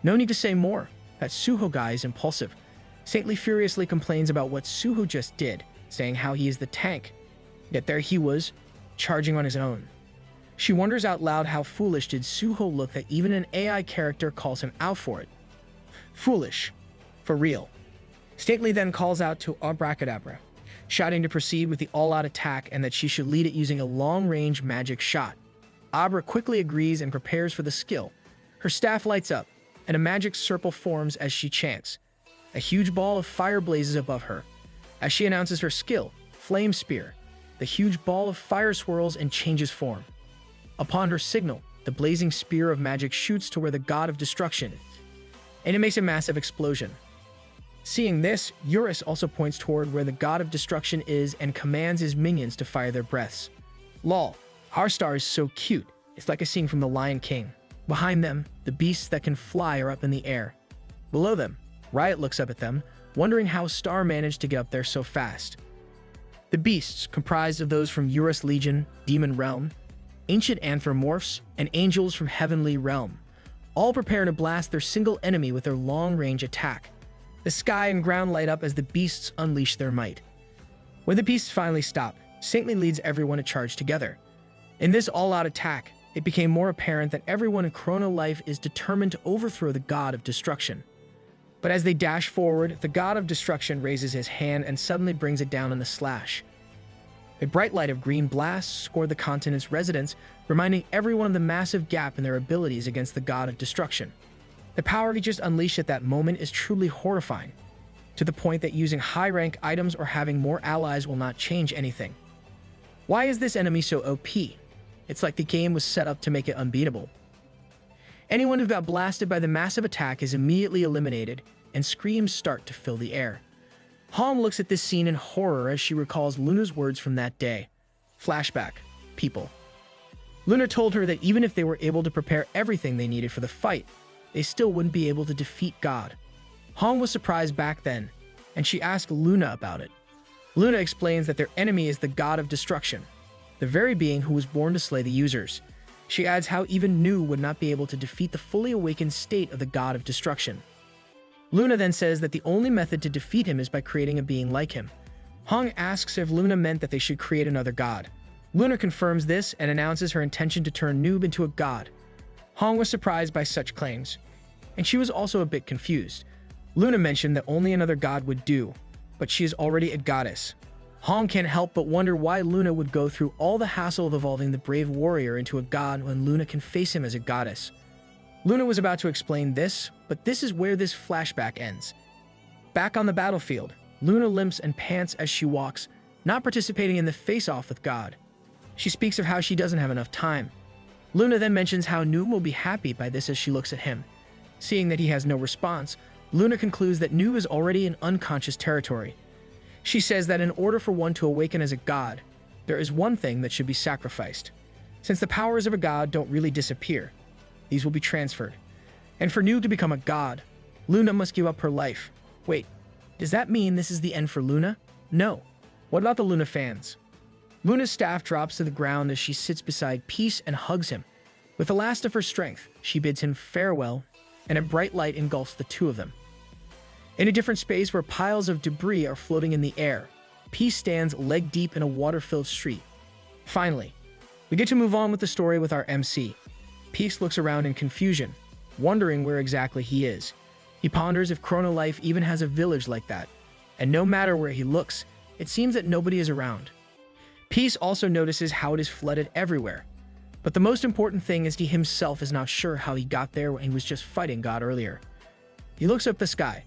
No need to say more. That Suho guy is impulsive. Saintly furiously complains about what Suho just did, saying how he is the tank. Yet there he was, charging on his own. She wonders out loud how foolish did Suho look that even an AI character calls him out for it. Foolish. For real. Saintly then calls out to Abracadabra, shouting to proceed with the all-out attack and that she should lead it using a long-range magic shot. Abra quickly agrees and prepares for the skill. Her staff lights up, and a magic circle forms as she chants. A huge ball of fire blazes above her. As she announces her skill, Flame Spear, the huge ball of fire swirls and changes form. Upon her signal, the blazing spear of magic shoots to where the God of Destruction is, and it makes a massive explosion. Seeing this, Eurus also points toward where the God of Destruction is and commands his minions to fire their breaths. Lol, our star is so cute, it's like a scene from The Lion King. Behind them, the beasts that can fly are up in the air. Below them, Riot looks up at them, wondering how Star managed to get up there so fast. The beasts, comprised of those from Eurus Legion, Demon Realm, ancient anthropomorphs, and angels from Heavenly Realm, all prepare to blast their single enemy with their long-range attack. The sky and ground light up as the beasts unleash their might. When the beasts finally stop, Saintly leads everyone to charge together. In this all-out attack, it became more apparent that everyone in Chrono Life is determined to overthrow the God of Destruction. But as they dash forward, the God of Destruction raises his hand and suddenly brings it down in a slash. A bright light of green blasts scored the continent's residents, reminding everyone of the massive gap in their abilities against the God of Destruction. The power he just unleashed at that moment is truly horrifying, to the point that using high-rank items or having more allies will not change anything. Why is this enemy so OP? It's like the game was set up to make it unbeatable. Anyone who got blasted by the massive attack is immediately eliminated, and screams start to fill the air. Hong looks at this scene in horror as she recalls Luna's words from that day. Flashback. People. Luna told her that even if they were able to prepare everything they needed for the fight, they still wouldn't be able to defeat God. Hong was surprised back then, and she asked Luna about it. Luna explains that their enemy is the God of Destruction, the very being who was born to slay the users. She adds how even Noob would not be able to defeat the fully awakened state of the God of Destruction. Luna then says that the only method to defeat him is by creating a being like him. Hong asks if Luna meant that they should create another god. Luna confirms this and announces her intention to turn Noob into a god. Hong was surprised by such claims, and she was also a bit confused. Luna mentioned that only another god would do, but she is already a goddess. Hong can't help but wonder why Luna would go through all the hassle of evolving the brave warrior into a god when Luna can face him as a goddess. Luna was about to explain this, but this is where this flashback ends. Back on the battlefield, Luna limps and pants as she walks, not participating in the face-off with God. She speaks of how she doesn't have enough time. Luna then mentions how Noob will be happy by this as she looks at him. Seeing that he has no response, Luna concludes that Noob is already in unconscious territory. She says that in order for one to awaken as a god, there is one thing that should be sacrificed. Since the powers of a god don't really disappear, these will be transferred. And for Noob to become a god, Luna must give up her life. Wait, does that mean this is the end for Luna? No. What about the Luna fans? Luna's staff drops to the ground as she sits beside Peace and hugs him. With the last of her strength, she bids him farewell, and a bright light engulfs the two of them. In a different space where piles of debris are floating in the air, Peace stands leg deep in a water-filled street. Finally, we get to move on with the story with our MC. Peace looks around in confusion, wondering where exactly he is. He ponders if Chrono Life even has a village like that, and no matter where he looks, it seems that nobody is around. Peace also notices how it is flooded everywhere, but the most important thing is he himself is not sure how he got there when he was just fighting God earlier. He looks up the sky,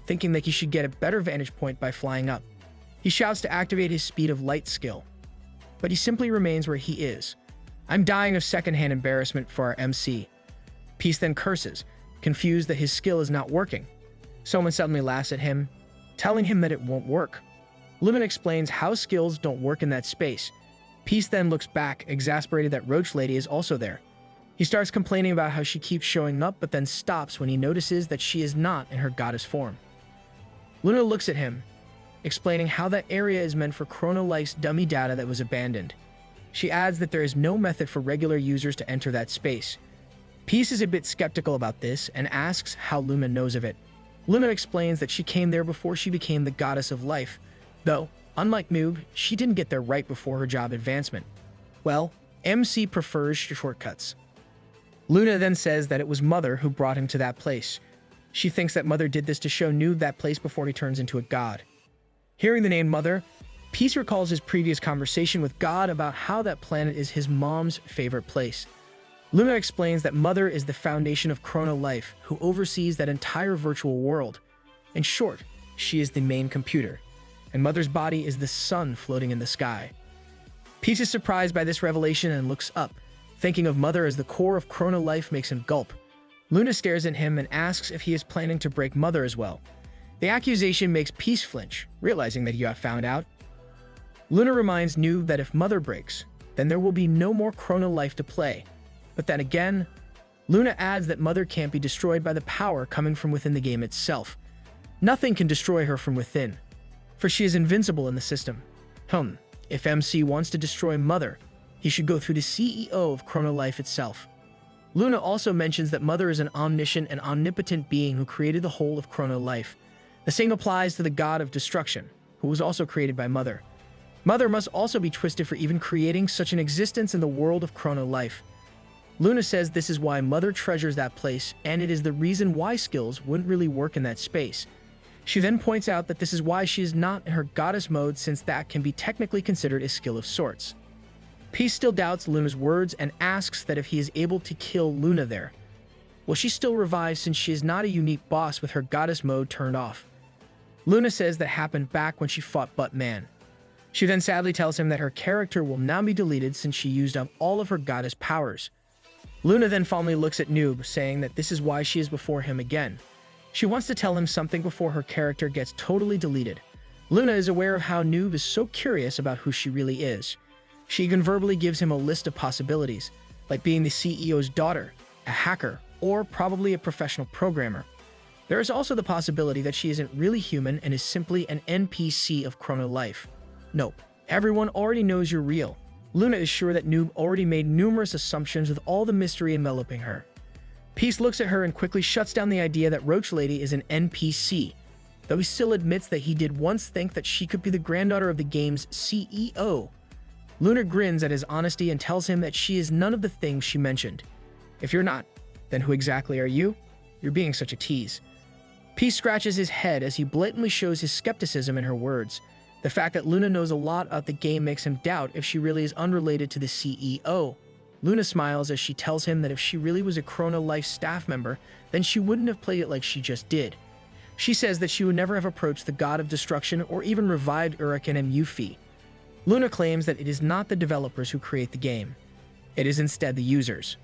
thinking that he should get a better vantage point by flying up. He shouts to activate his speed of light skill, but he simply remains where he is. I'm dying of secondhand embarrassment for our MC. Peace then curses, confused that his skill is not working. Someone suddenly laughs at him, telling him that it won't work. Luna explains how skills don't work in that space. Peace then looks back, exasperated that Roach Lady is also there. He starts complaining about how she keeps showing up, but then stops when he notices that she is not in her goddess form. Luna looks at him, explaining how that area is meant for Chrono Life's dummy data that was abandoned. She adds that there is no method for regular users to enter that space. Peace is a bit skeptical about this and asks how Luna knows of it. Luna explains that she came there before she became the goddess of life, though, unlike Noob, she didn't get there right before her job advancement. Well, MC prefers shortcuts. Luna then says that it was Mother who brought him to that place. She thinks that Mother did this to show Noob that place before he turns into a god. Hearing the name Mother, Peace recalls his previous conversation with God about how that planet is his mom's favorite place. Luna explains that Mother is the foundation of Chrono Life, who oversees that entire virtual world. In short, she is the main computer, and Mother's body is the sun floating in the sky. Peace is surprised by this revelation and looks up. Thinking of Mother as the core of Chrono Life makes him gulp. Luna stares at him and asks if he is planning to break Mother as well. The accusation makes Peace flinch, realizing that you have found out. Luna reminds Noob that if Mother breaks, then there will be no more Chrono Life to play. But then again, Luna adds that Mother can't be destroyed by the power coming from within the game itself. Nothing can destroy her from within, for she is invincible in the system. If MC wants to destroy Mother, he should go through the CEO of Chrono Life itself. Luna also mentions that Mother is an omniscient and omnipotent being who created the whole of Chrono Life. The same applies to the god of destruction, who was also created by Mother. Mother must also be twisted for even creating such an existence in the world of Chrono Life. Luna says this is why Mother treasures that place, and it is the reason why skills wouldn't really work in that space. She then points out that this is why she is not in her goddess mode, since that can be technically considered a skill of sorts. Peace still doubts Luna's words and asks that if he is able to kill Luna there. Will she still revive since she is not a unique boss with her goddess mode turned off? Luna says that happened back when she fought Buttman. She then sadly tells him that her character will now be deleted since she used up all of her goddess powers. Luna then fondly looks at Noob, saying that this is why she is before him again. She wants to tell him something before her character gets totally deleted. Luna is aware of how Noob is so curious about who she really is. She even verbally gives him a list of possibilities, like being the CEO's daughter, a hacker, or probably a professional programmer. There is also the possibility that she isn't really human and is simply an NPC of Chrono Life. Nope, everyone already knows you're real. Luna is sure that Noob already made numerous assumptions with all the mystery enveloping her. Peace looks at her and quickly shuts down the idea that Roach Lady is an NPC, though he still admits that he did once think that she could be the granddaughter of the game's CEO. Luna grins at his honesty and tells him that she is none of the things she mentioned. If you're not, then who exactly are you? You're being such a tease. Peace scratches his head as he blatantly shows his skepticism in her words. The fact that Luna knows a lot about the game makes him doubt if she really is unrelated to the CEO. Luna smiles as she tells him that if she really was a Chrono Life staff member, then she wouldn't have played it like she just did. She says that she would never have approached the god of destruction or even revived Uriken and Yuffie. Luna claims that it is not the developers who create the game. It is instead the users.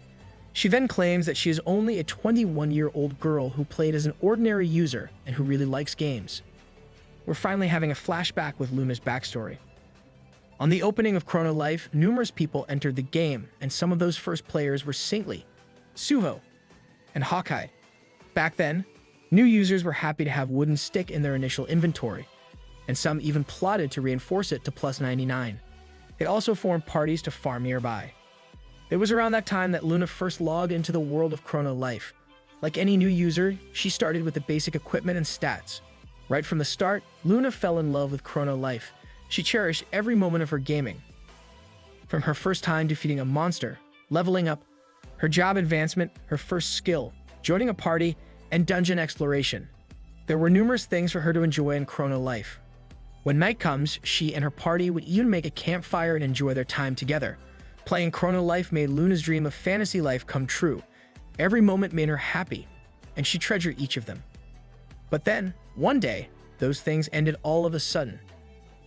She then claims that she is only a 21-year-old girl who played as an ordinary user and who really likes games. We're finally having a flashback with Luna's backstory. On the opening of Chrono Life, numerous people entered the game, and some of those first players were Saintly, Suho, and Hawkeye. Back then, new users were happy to have Wooden Stick in their initial inventory, and some even plotted to reinforce it to plus 99. They also formed parties to farm nearby. It was around that time that Luna first logged into the world of Chrono Life. Like any new user, she started with the basic equipment and stats. Right from the start, Luna fell in love with Chrono Life. She cherished every moment of her gaming. From her first time defeating a monster, leveling up, her job advancement, her first skill, joining a party, and dungeon exploration. There were numerous things for her to enjoy in Chrono Life. When night comes, she and her party would even make a campfire and enjoy their time together. Playing Chrono Life made Luna's dream of fantasy life come true. Every moment made her happy, and she treasured each of them. But then, one day, those things ended all of a sudden.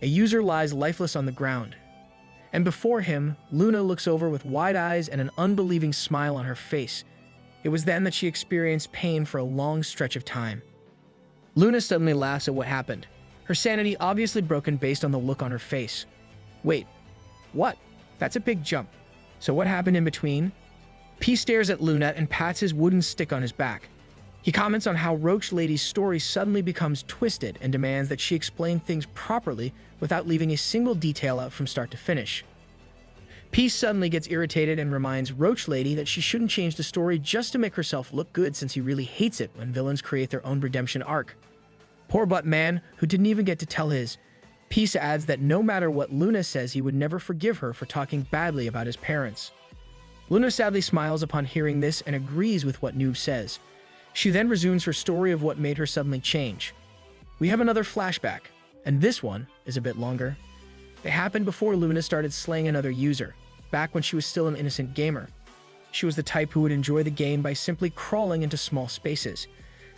A user lies lifeless on the ground, and before him, Luna looks over with wide eyes and an unbelieving smile on her face. It was then that she experienced pain for a long stretch of time. Luna suddenly laughs at what happened, her sanity obviously broken based on the look on her face. Wait, what? That's a big jump. So what happened in between? P stares at Luna and pats his wooden stick on his back. He comments on how Roach Lady's story suddenly becomes twisted and demands that she explain things properly without leaving a single detail out from start to finish. Peace suddenly gets irritated and reminds Roach Lady that she shouldn't change the story just to make herself look good, since he really hates it when villains create their own redemption arc. Poor butt man, who didn't even get to tell his. Peace adds that no matter what Luna says, he would never forgive her for talking badly about his parents. Luna sadly smiles upon hearing this and agrees with what Noob says. She then resumes her story of what made her suddenly change. We have another flashback, and this one is a bit longer. It happened before Luna started slaying another user, back when she was still an innocent gamer. She was the type who would enjoy the game by simply crawling into small spaces.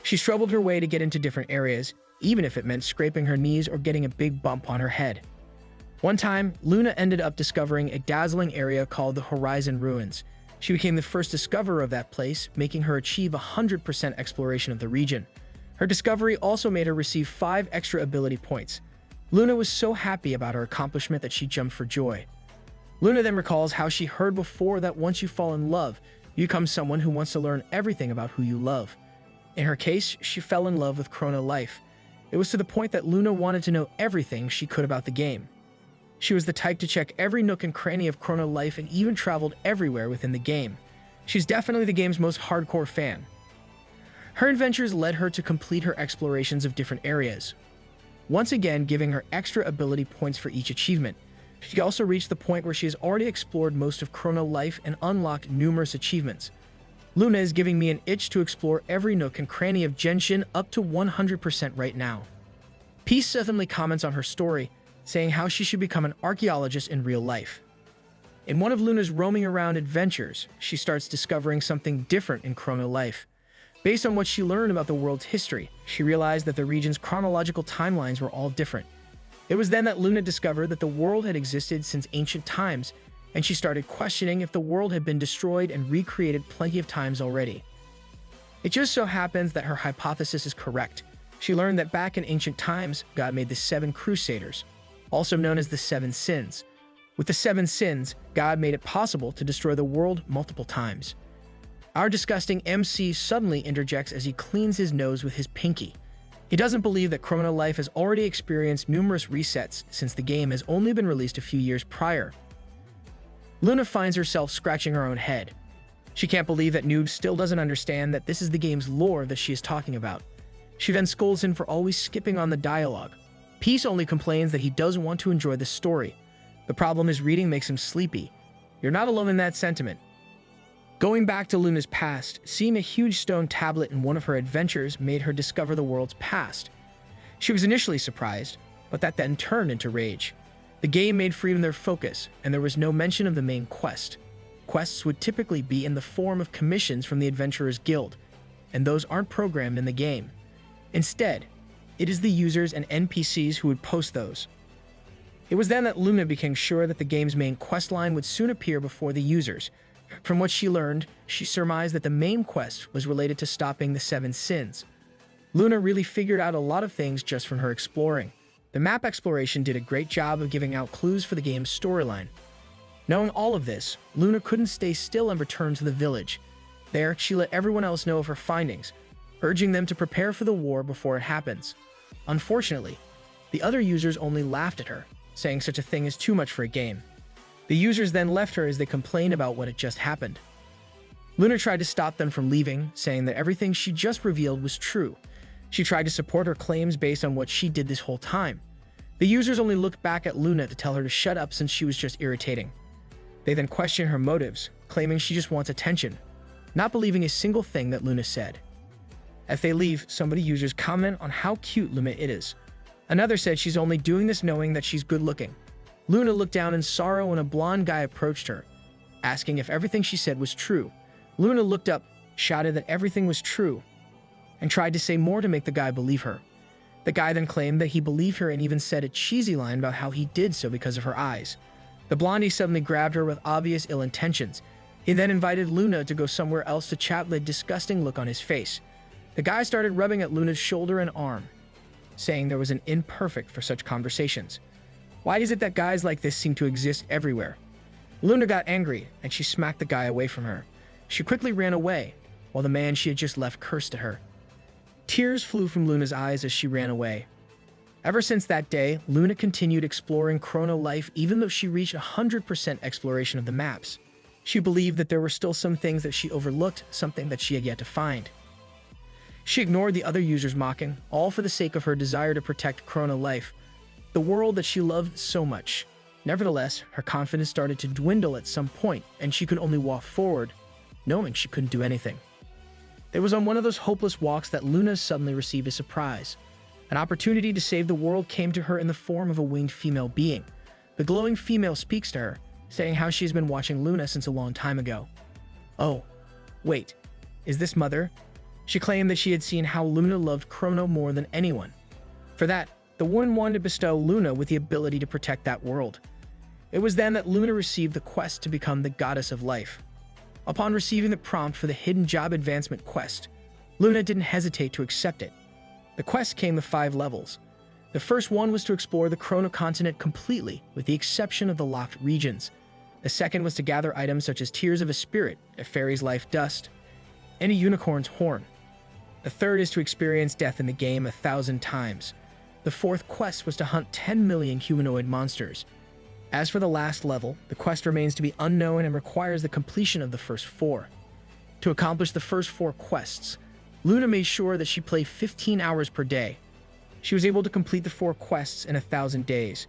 She struggled her way to get into different areas, even if it meant scraping her knees or getting a big bump on her head. One time, Luna ended up discovering a dazzling area called the Horizon Ruins. She became the first discoverer of that place, making her achieve 100% exploration of the region. Her discovery also made her receive 5 extra ability points. Luna was so happy about her accomplishment that she jumped for joy. Luna then recalls how she heard before that once you fall in love, you become someone who wants to learn everything about who you love. In her case, she fell in love with Chrono Life. It was to the point that Luna wanted to know everything she could about the game. She was the type to check every nook and cranny of Chrono Life and even traveled everywhere within the game. She's definitely the game's most hardcore fan. Her adventures led her to complete her explorations of different areas, once again giving her extra ability points for each achievement. She also reached the point where she has already explored most of Chrono Life and unlocked numerous achievements. Luna is giving me an itch to explore every nook and cranny of Genshin up to 100% right now. Peace suddenly comments on her story, saying how she should become an archaeologist in real life. In one of Luna's roaming around adventures, she starts discovering something different in Chrono Life. Based on what she learned about the world's history, she realized that the region's chronological timelines were all different. It was then that Luna discovered that the world had existed since ancient times, and she started questioning if the world had been destroyed and recreated plenty of times already. It just so happens that her hypothesis is correct. She learned that back in ancient times, God made the 7 Crusaders, also known as the 7 Sins. With the 7 Sins, God made it possible to destroy the world multiple times. Our disgusting MC suddenly interjects as he cleans his nose with his pinky. He doesn't believe that Chrono Life has already experienced numerous resets since the game has only been released a few years prior. Luna finds herself scratching her own head. She can't believe that Noob still doesn't understand that this is the game's lore that she is talking about. She then scolds him for always skipping on the dialogue. Peace only complains that he doesn't want to enjoy the story. The problem is reading makes him sleepy. You're not alone in that sentiment. Going back to Luna's past, seeing a huge stone tablet in one of her adventures made her discover the world's past. She was initially surprised, but that then turned into rage. The game made freedom their focus, and there was no mention of the main quest. quests would typically be in the form of commissions from the Adventurers Guild, and those aren't programmed in the game. Instead, it is the users and NPCs who would post those. It was then that Luna became sure that the game's main questline would soon appear before the users. From what she learned, she surmised that the main quest was related to stopping the 7 sins. Luna really figured out a lot of things just from her exploring. The map exploration did a great job of giving out clues for the game's storyline. Knowing all of this, Luna couldn't stay still and returned to the village. There, she let everyone else know of her findings, urging them to prepare for the war before it happens. Unfortunately, the other users only laughed at her, saying such a thing is too much for a game. The users then left her as they complained about what had just happened. Luna tried to stop them from leaving, saying that everything she just revealed was true. She tried to support her claims based on what she did this whole time. The users only looked back at Luna to tell her to shut up since she was just irritating. They then questioned her motives, claiming she just wants attention, not believing a single thing that Luna said. As they leave, some of the users comment on how cute Luna is. Another said she's only doing this knowing that she's good looking. Luna looked down in sorrow when a blonde guy approached her, asking if everything she said was true. Luna looked up, shouted that everything was true, and tried to say more to make the guy believe her. The guy then claimed that he believed her and even said a cheesy line about how he did so because of her eyes. The blondie suddenly grabbed her with obvious ill intentions. He then invited Luna to go somewhere else to chat with a disgusting look on his face. The guy started rubbing at Luna's shoulder and arm, saying there was an imperfect for such conversations. Why is it that guys like this seem to exist everywhere? Luna got angry, and she smacked the guy away from her. She quickly ran away, while the man she had just left cursed at her. Tears flew from Luna's eyes as she ran away. Ever since that day, Luna continued exploring Chrono Life even though she reached 100% exploration of the maps. She believed that there were still some things that she overlooked, something that she had yet to find. She ignored the other users mocking, all for the sake of her desire to protect Chrono Life, the world that she loved so much. Nevertheless, her confidence started to dwindle at some point, and she could only walk forward, knowing she couldn't do anything. It was on one of those hopeless walks that Luna suddenly received a surprise. An opportunity to save the world came to her in the form of a winged female being. The glowing female speaks to her, saying how she's been watching Luna since a long time ago. Oh, wait, is this Mother? She claimed that she had seen how Luna loved Chrono more than anyone. For that, the woman wanted to bestow Luna with the ability to protect that world. It was then that Luna received the quest to become the Goddess of Life. Upon receiving the prompt for the Hidden Job Advancement quest, Luna didn't hesitate to accept it. The quest came with 5 levels. The first one was to explore the Chrono continent completely, with the exception of the locked regions. The second was to gather items such as Tears of a Spirit, a fairy's life dust, and a unicorn's horn. The third is to experience death in the game 1,000 times. The fourth quest was to hunt 10 million humanoid monsters. As for the last level, the quest remains to be unknown and requires the completion of the first 4. To accomplish the first 4 quests, Luna made sure that she played 15 hours per day. She was able to complete the 4 quests in 1,000 days.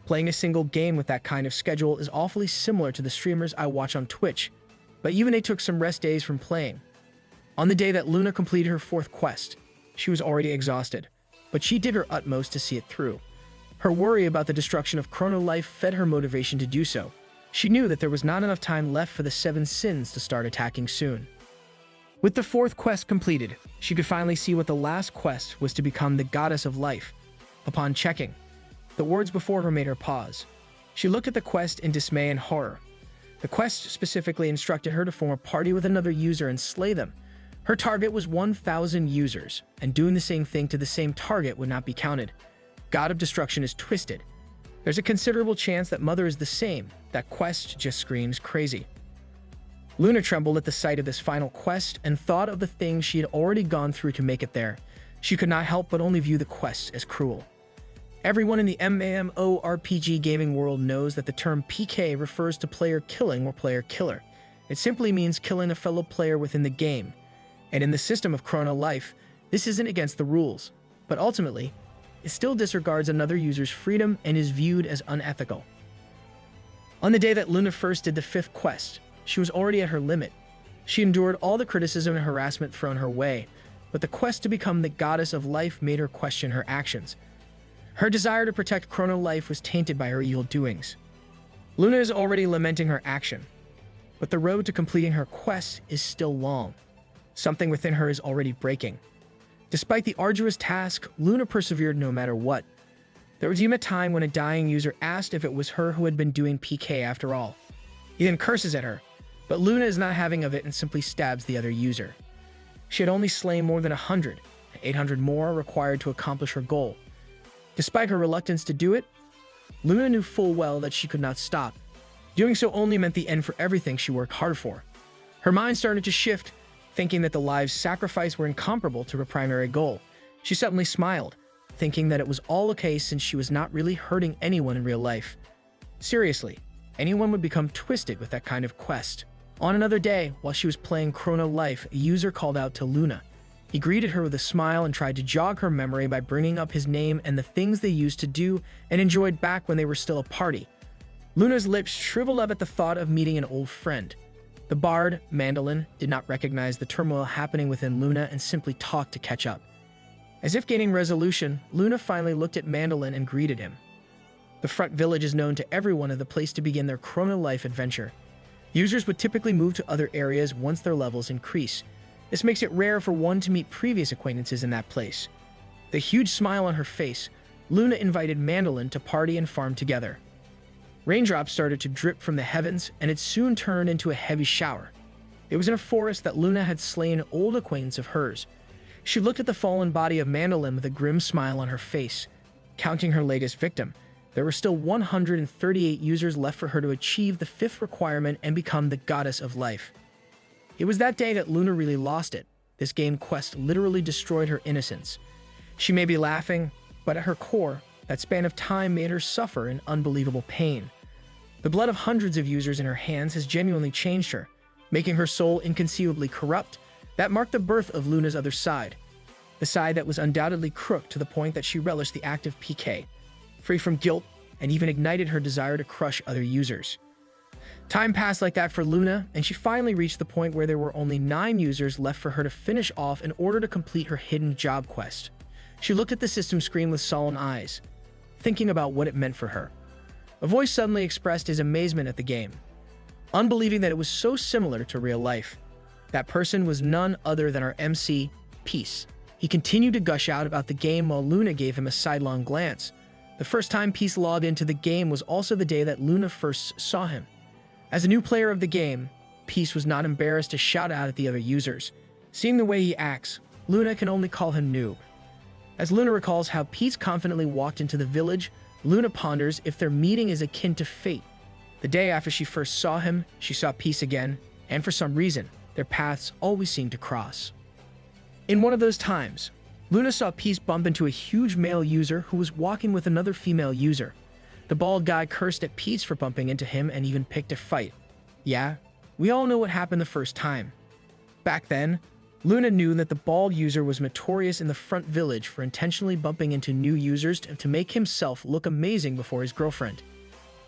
Playing a single game with that kind of schedule is awfully similar to the streamers I watch on Twitch, but even they took some rest days from playing. On the day that Luna completed her 4th quest, she was already exhausted, but she did her utmost to see it through. Her worry about the destruction of Chrono Life fed her motivation to do so. She knew that there was not enough time left for the 7 sins to start attacking soon. With the 4th quest completed, she could finally see what the last quest was to become the Goddess of Life. Upon checking, the words before her made her pause. She looked at the quest in dismay and horror. The quest specifically instructed her to form a party with another user and slay them. Her target was 1,000 users, and doing the same thing to the same target would not be counted. God of Destruction is twisted. There's a considerable chance that Mother is the same. That quest just screams crazy. Luna trembled at the sight of this final quest and thought of the things she had already gone through to make it there. She could not help but only view the quest as cruel. Everyone in the MMORPG gaming world knows that the term PK refers to player killing or player killer. It simply means killing a fellow player within the game. And in the system of Chrono Life, this isn't against the rules, but ultimately, it still disregards another user's freedom and is viewed as unethical. On the day that Luna first did the 5th quest, she was already at her limit. She endured all the criticism and harassment thrown her way, but the quest to become the Goddess of Life made her question her actions. Her desire to protect Chrono Life was tainted by her evil doings. Luna is already lamenting her action. but the road to completing her quest is still long. Something within her is already breaking. Despite the arduous task, Luna persevered no matter what. There was even a time when a dying user asked if it was her who had been doing PK after all. He then curses at her, but Luna is not having of it and simply stabs the other user. She had only slain more than 100, 800 more required to accomplish her goal. Despite her reluctance to do it, Luna knew full well that she could not stop. Doing so only meant the end for everything she worked hard for. Her mind started to shift, thinking that the lives sacrificed were incomparable to her primary goal. She suddenly smiled, thinking that it was all okay since she was not really hurting anyone in real life. Seriously, anyone would become twisted with that kind of quest. On another day, while she was playing Chrono Life, a user called out to Luna. He greeted her with a smile and tried to jog her memory by bringing up his name and the things they used to do and enjoyed back when they were still a party. Luna's lips shriveled up at the thought of meeting an old friend. The bard, Mandolin, did not recognize the turmoil happening within Luna and simply talked to catch up. As if gaining resolution, Luna finally looked at Mandolin and greeted him. The front village is known to everyone as the place to begin their Chrono Life adventure. Users would typically move to other areas once their levels increase. This makes it rare for one to meet previous acquaintances in that place. With a huge smile on her face, Luna invited Mandolin to party and farm together. Raindrops started to drip from the heavens, and it soon turned into a heavy shower. It was in a forest that Luna had slain an old acquaintance of hers. She looked at the fallen body of Mandolin with a grim smile on her face. Counting her latest victim, there were still 138 users left for her to achieve the 5th requirement and become the goddess of life. It was that day that Luna really lost it. This game quest literally destroyed her innocence. She may be laughing, but at her core, that span of time made her suffer in unbelievable pain. The blood of hundreds of users in her hands has genuinely changed her, making her soul inconceivably corrupt. That marked the birth of Luna's other side. The side that was undoubtedly crooked to the point that she relished the act of PK, free from guilt, and even ignited her desire to crush other users. Time passed like that for Luna, and she finally reached the point where there were only 9 users left for her to finish off in order to complete her hidden job quest. She looked at the system screen with solemn eyes, thinking about what it meant for her. A voice suddenly expressed his amazement at the game, unbelieving that it was so similar to real life. That person was none other than our MC, Peace. He continued to gush out about the game while Luna gave him a sidelong glance. The first time Peace logged into the game was also the day that Luna first saw him. As a new player of the game, Peace was not embarrassed to shout out at the other users. Seeing the way he acts, Luna can only call him Noob. As Luna recalls how Peace confidently walked into the village, Luna ponders if their meeting is akin to fate. The day after she first saw him, she saw Peace again, and for some reason, their paths always seemed to cross. In one of those times, Luna saw Peace bump into a huge male user who was walking with another female user. The bald guy cursed at Peace for bumping into him and even picked a fight. Yeah, we all know what happened the first time. Back then, Luna knew that the bald user was notorious in the front village for intentionally bumping into new users to make himself look amazing before his girlfriend.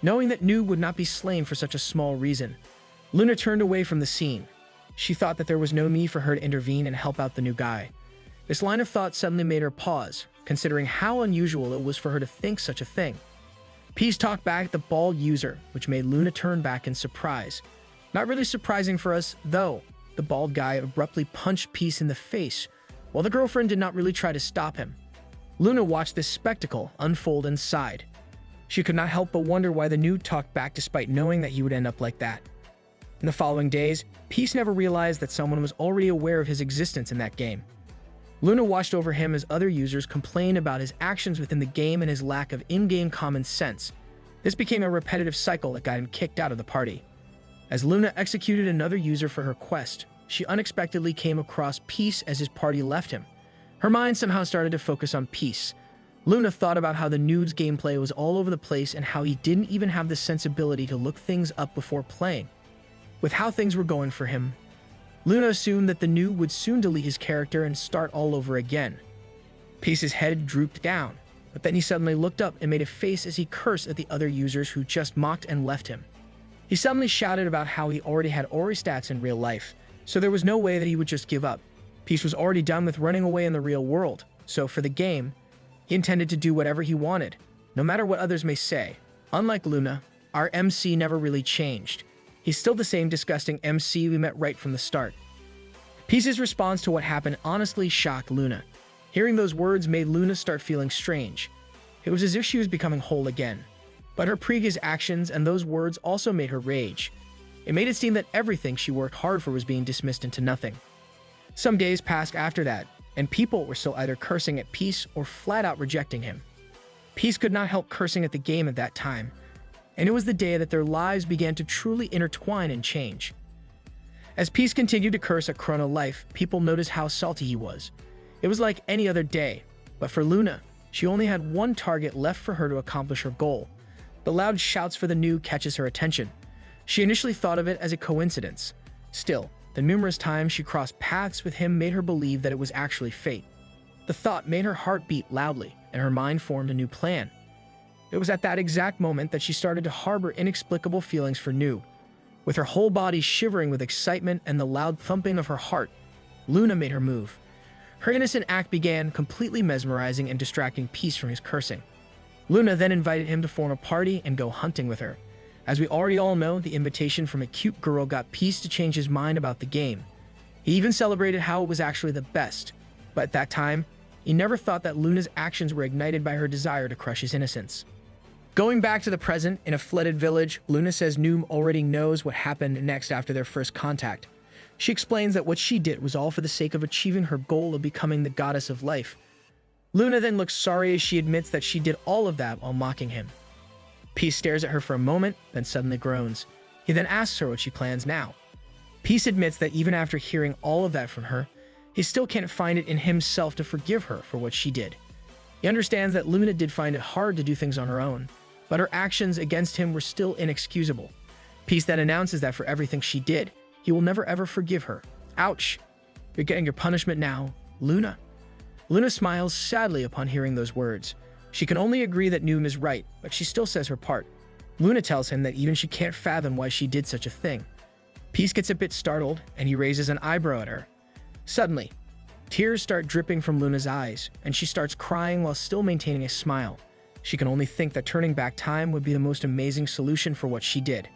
Knowing that Noob would not be slain for such a small reason, Luna turned away from the scene. She thought that there was no need for her to intervene and help out the new guy. This line of thought suddenly made her pause, considering how unusual it was for her to think such a thing. Peace talked back at the bald user, which made Luna turn back in surprise. Not really surprising for us, though. The bald guy abruptly punched Peace in the face, while the girlfriend did not really try to stop him. Luna watched this spectacle unfold and sighed. She could not help but wonder why the noob talked back despite knowing that he would end up like that. In the following days, Peace never realized that someone was already aware of his existence in that game. Luna watched over him as other users complained about his actions within the game and his lack of in-game common sense. This became a repetitive cycle that got him kicked out of the party. As Luna executed another user for her quest, she unexpectedly came across Peace as his party left him. Her mind somehow started to focus on Peace. Luna thought about how the noob's gameplay was all over the place and how he didn't even have the sensibility to look things up before playing. With how things were going for him, Luna assumed that the noob would soon delete his character and start all over again. Peace's head drooped down, but then he suddenly looked up and made a face as he cursed at the other users who just mocked and left him. He suddenly shouted about how he already had Ori stats in real life, so there was no way that he would just give up. Peace was already done with running away in the real world, so for the game, he intended to do whatever he wanted, no matter what others may say. Unlike Luna, our MC never really changed. He's still the same disgusting MC we met right from the start. Peace's response to what happened honestly shocked Luna. Hearing those words made Luna start feeling strange. It was as if she was becoming whole again. But her previous actions and those words also made her rage. It made it seem that everything she worked hard for was being dismissed into nothing. Some days passed after that, and people were still either cursing at Peace or flat out rejecting him. Peace could not help cursing at the game at that time, and it was the day that their lives began to truly intertwine and change. As Peace continued to curse at Chrono Life, people noticed how salty he was. It was like any other day, but for Luna, she only had one target left for her to accomplish her goal. The loud shouts for the Noob catches her attention. She initially thought of it as a coincidence. Still, the numerous times she crossed paths with him made her believe that it was actually fate. The thought made her heart beat loudly, and her mind formed a new plan. It was at that exact moment that she started to harbor inexplicable feelings for Noob. With her whole body shivering with excitement and the loud thumping of her heart, Luna made her move. Her innocent act began, completely mesmerizing and distracting Peace from his cursing. Luna then invited him to form a party and go hunting with her. As we already all know, the invitation from a cute girl got Peace to change his mind about the game. He even celebrated how it was actually the best, but at that time, he never thought that Luna's actions were ignited by her desire to crush his innocence. Going back to the present, in a flooded village, Luna says Noob already knows what happened next after their first contact. She explains that what she did was all for the sake of achieving her goal of becoming the goddess of life. Luna then looks sorry as she admits that she did all of that while mocking him. Peace stares at her for a moment, then suddenly groans. He then asks her what she plans now. Peace admits that even after hearing all of that from her, he still can't find it in himself to forgive her for what she did. He understands that Luna did find it hard to do things on her own, but her actions against him were still inexcusable. Peace then announces that for everything she did, he will never ever forgive her. Ouch! You're getting your punishment now, Luna. Luna smiles sadly upon hearing those words. She can only agree that Noob is right, but she still says her part. Luna tells him that even she can't fathom why she did such a thing. Peace gets a bit startled, and he raises an eyebrow at her. Suddenly, tears start dripping from Luna's eyes, and she starts crying while still maintaining a smile. She can only think that turning back time would be the most amazing solution for what she did.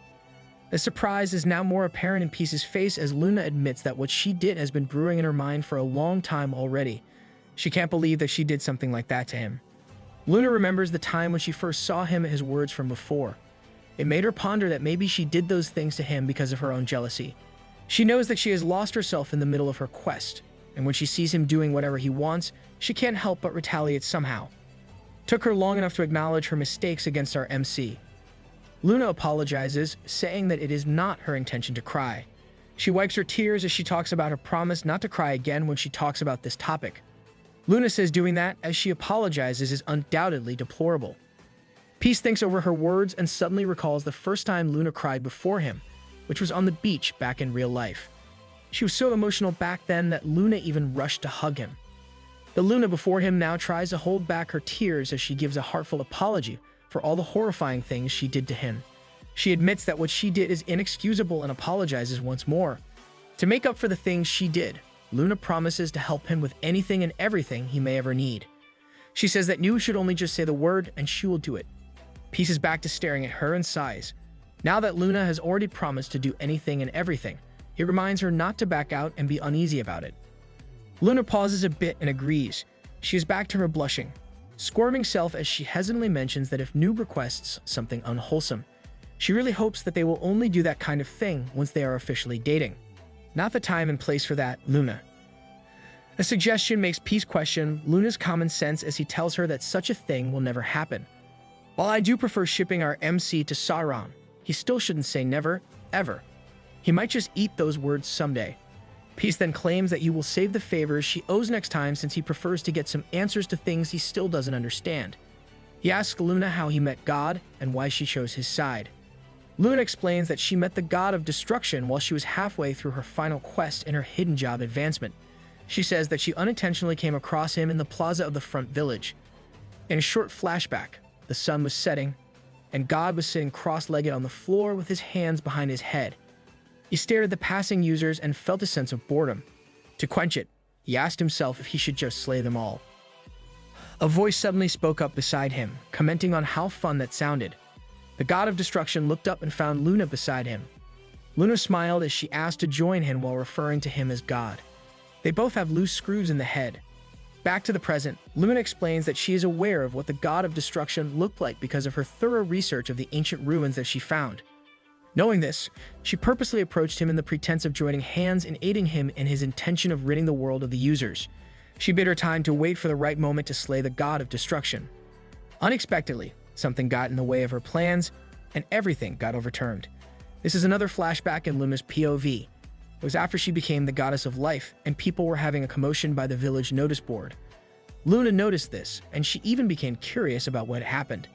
The surprise is now more apparent in Peace's face as Luna admits that what she did has been brewing in her mind for a long time already. She can't believe that she did something like that to him. Luna remembers the time when she first saw him and his words from before. It made her ponder that maybe she did those things to him because of her own jealousy. She knows that she has lost herself in the middle of her quest, and when she sees him doing whatever he wants, she can't help but retaliate somehow. Took her long enough to acknowledge her mistakes against our MC. Luna apologizes, saying that it is not her intention to cry. She wipes her tears as she talks about her promise not to cry again when she talks about this topic. Luna says doing that as she apologizes is undoubtedly deplorable. Peace thinks over her words and suddenly recalls the first time Luna cried before him, which was on the beach back in real life. She was so emotional back then that Luna even rushed to hug him. The Luna before him now tries to hold back her tears as she gives a heartfelt apology for all the horrifying things she did to him. She admits that what she did is inexcusable and apologizes once more. To make up for the things she did, Luna promises to help him with anything and everything he may ever need. She says that Noob should only just say the word and she will do it. Peace is back to staring at her and sighs. Now that Luna has already promised to do anything and everything, he reminds her not to back out and be uneasy about it. Luna pauses a bit and agrees. She is back to her blushing, squirming self as she hesitantly mentions that if Noob requests something unwholesome, she really hopes that they will only do that kind of thing once they are officially dating. Not the time and place for that, Luna. A suggestion makes Peace question Luna's common sense as he tells her that such a thing will never happen. While I do prefer shipping our MC to Sauron, he still shouldn't say never, ever. He might just eat those words someday. Peace then claims that you will save the favors she owes next time since he prefers to get some answers to things he still doesn't understand. He asks Luna how he met God and why she chose his side. Luna explains that she met the god of destruction while she was halfway through her final quest in her hidden job advancement. She says that she unintentionally came across him in the plaza of the front village. In a short flashback, the sun was setting, and God was sitting cross-legged on the floor with his hands behind his head. He stared at the passing users and felt a sense of boredom. To quench it, he asked himself if he should just slay them all. A voice suddenly spoke up beside him, commenting on how fun that sounded. The god of destruction looked up and found Luna beside him. Luna smiled as she asked to join him while referring to him as God. They both have loose screws in the head. Back to the present, Luna explains that she is aware of what the god of destruction looked like because of her thorough research of the ancient ruins that she found. Knowing this, she purposely approached him in the pretense of joining hands and aiding him in his intention of ridding the world of the users. She bid her time to wait for the right moment to slay the god of destruction. Unexpectedly, something got in the way of her plans, and everything got overturned. This is another flashback in Luna's POV. It was after she became the goddess of life, and people were having a commotion by the village notice board. Luna noticed this, and she even became curious about what had happened.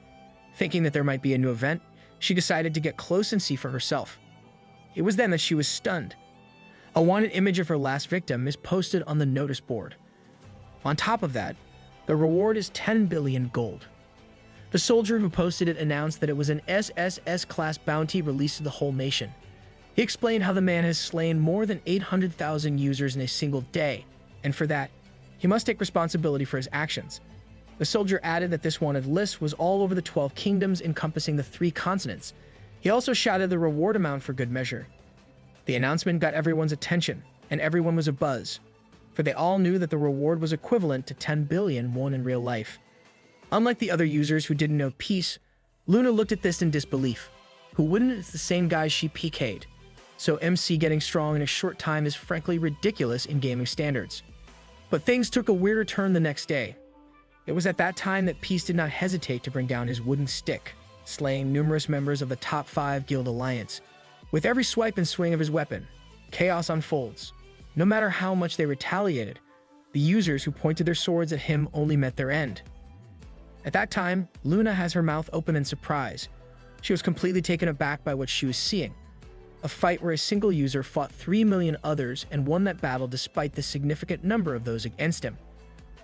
Thinking that there might be a new event, she decided to get close and see for herself. It was then that she was stunned. A wanted image of her last victim is posted on the notice board. On top of that, the reward is 10 billion gold. The soldier who posted it announced that it was an SSS-class bounty released to the whole nation. He explained how the man has slain more than 800,000 users in a single day, and for that, he must take responsibility for his actions. The soldier added that this wanted list was all over the 12 kingdoms encompassing the 3 continents. He also shouted the reward amount for good measure. The announcement got everyone's attention, and everyone was abuzz, for they all knew that the reward was equivalent to 10 billion won in real life. Unlike the other users who didn't know peace, Luna looked at this in disbelief. Who wouldn't? It's the same guy she PK'd. So MC getting strong in a short time is frankly ridiculous in gaming standards. But things took a weirder turn the next day. It was at that time that Peace did not hesitate to bring down his wooden stick, slaying numerous members of the top 5 guild alliance. With every swipe and swing of his weapon, chaos unfolds. No matter how much they retaliated, the users who pointed their swords at him only met their end. At that time, Luna has her mouth open in surprise. She was completely taken aback by what she was seeing. A fight where a single user fought 3 million others and won that battle despite the significant number of those against him.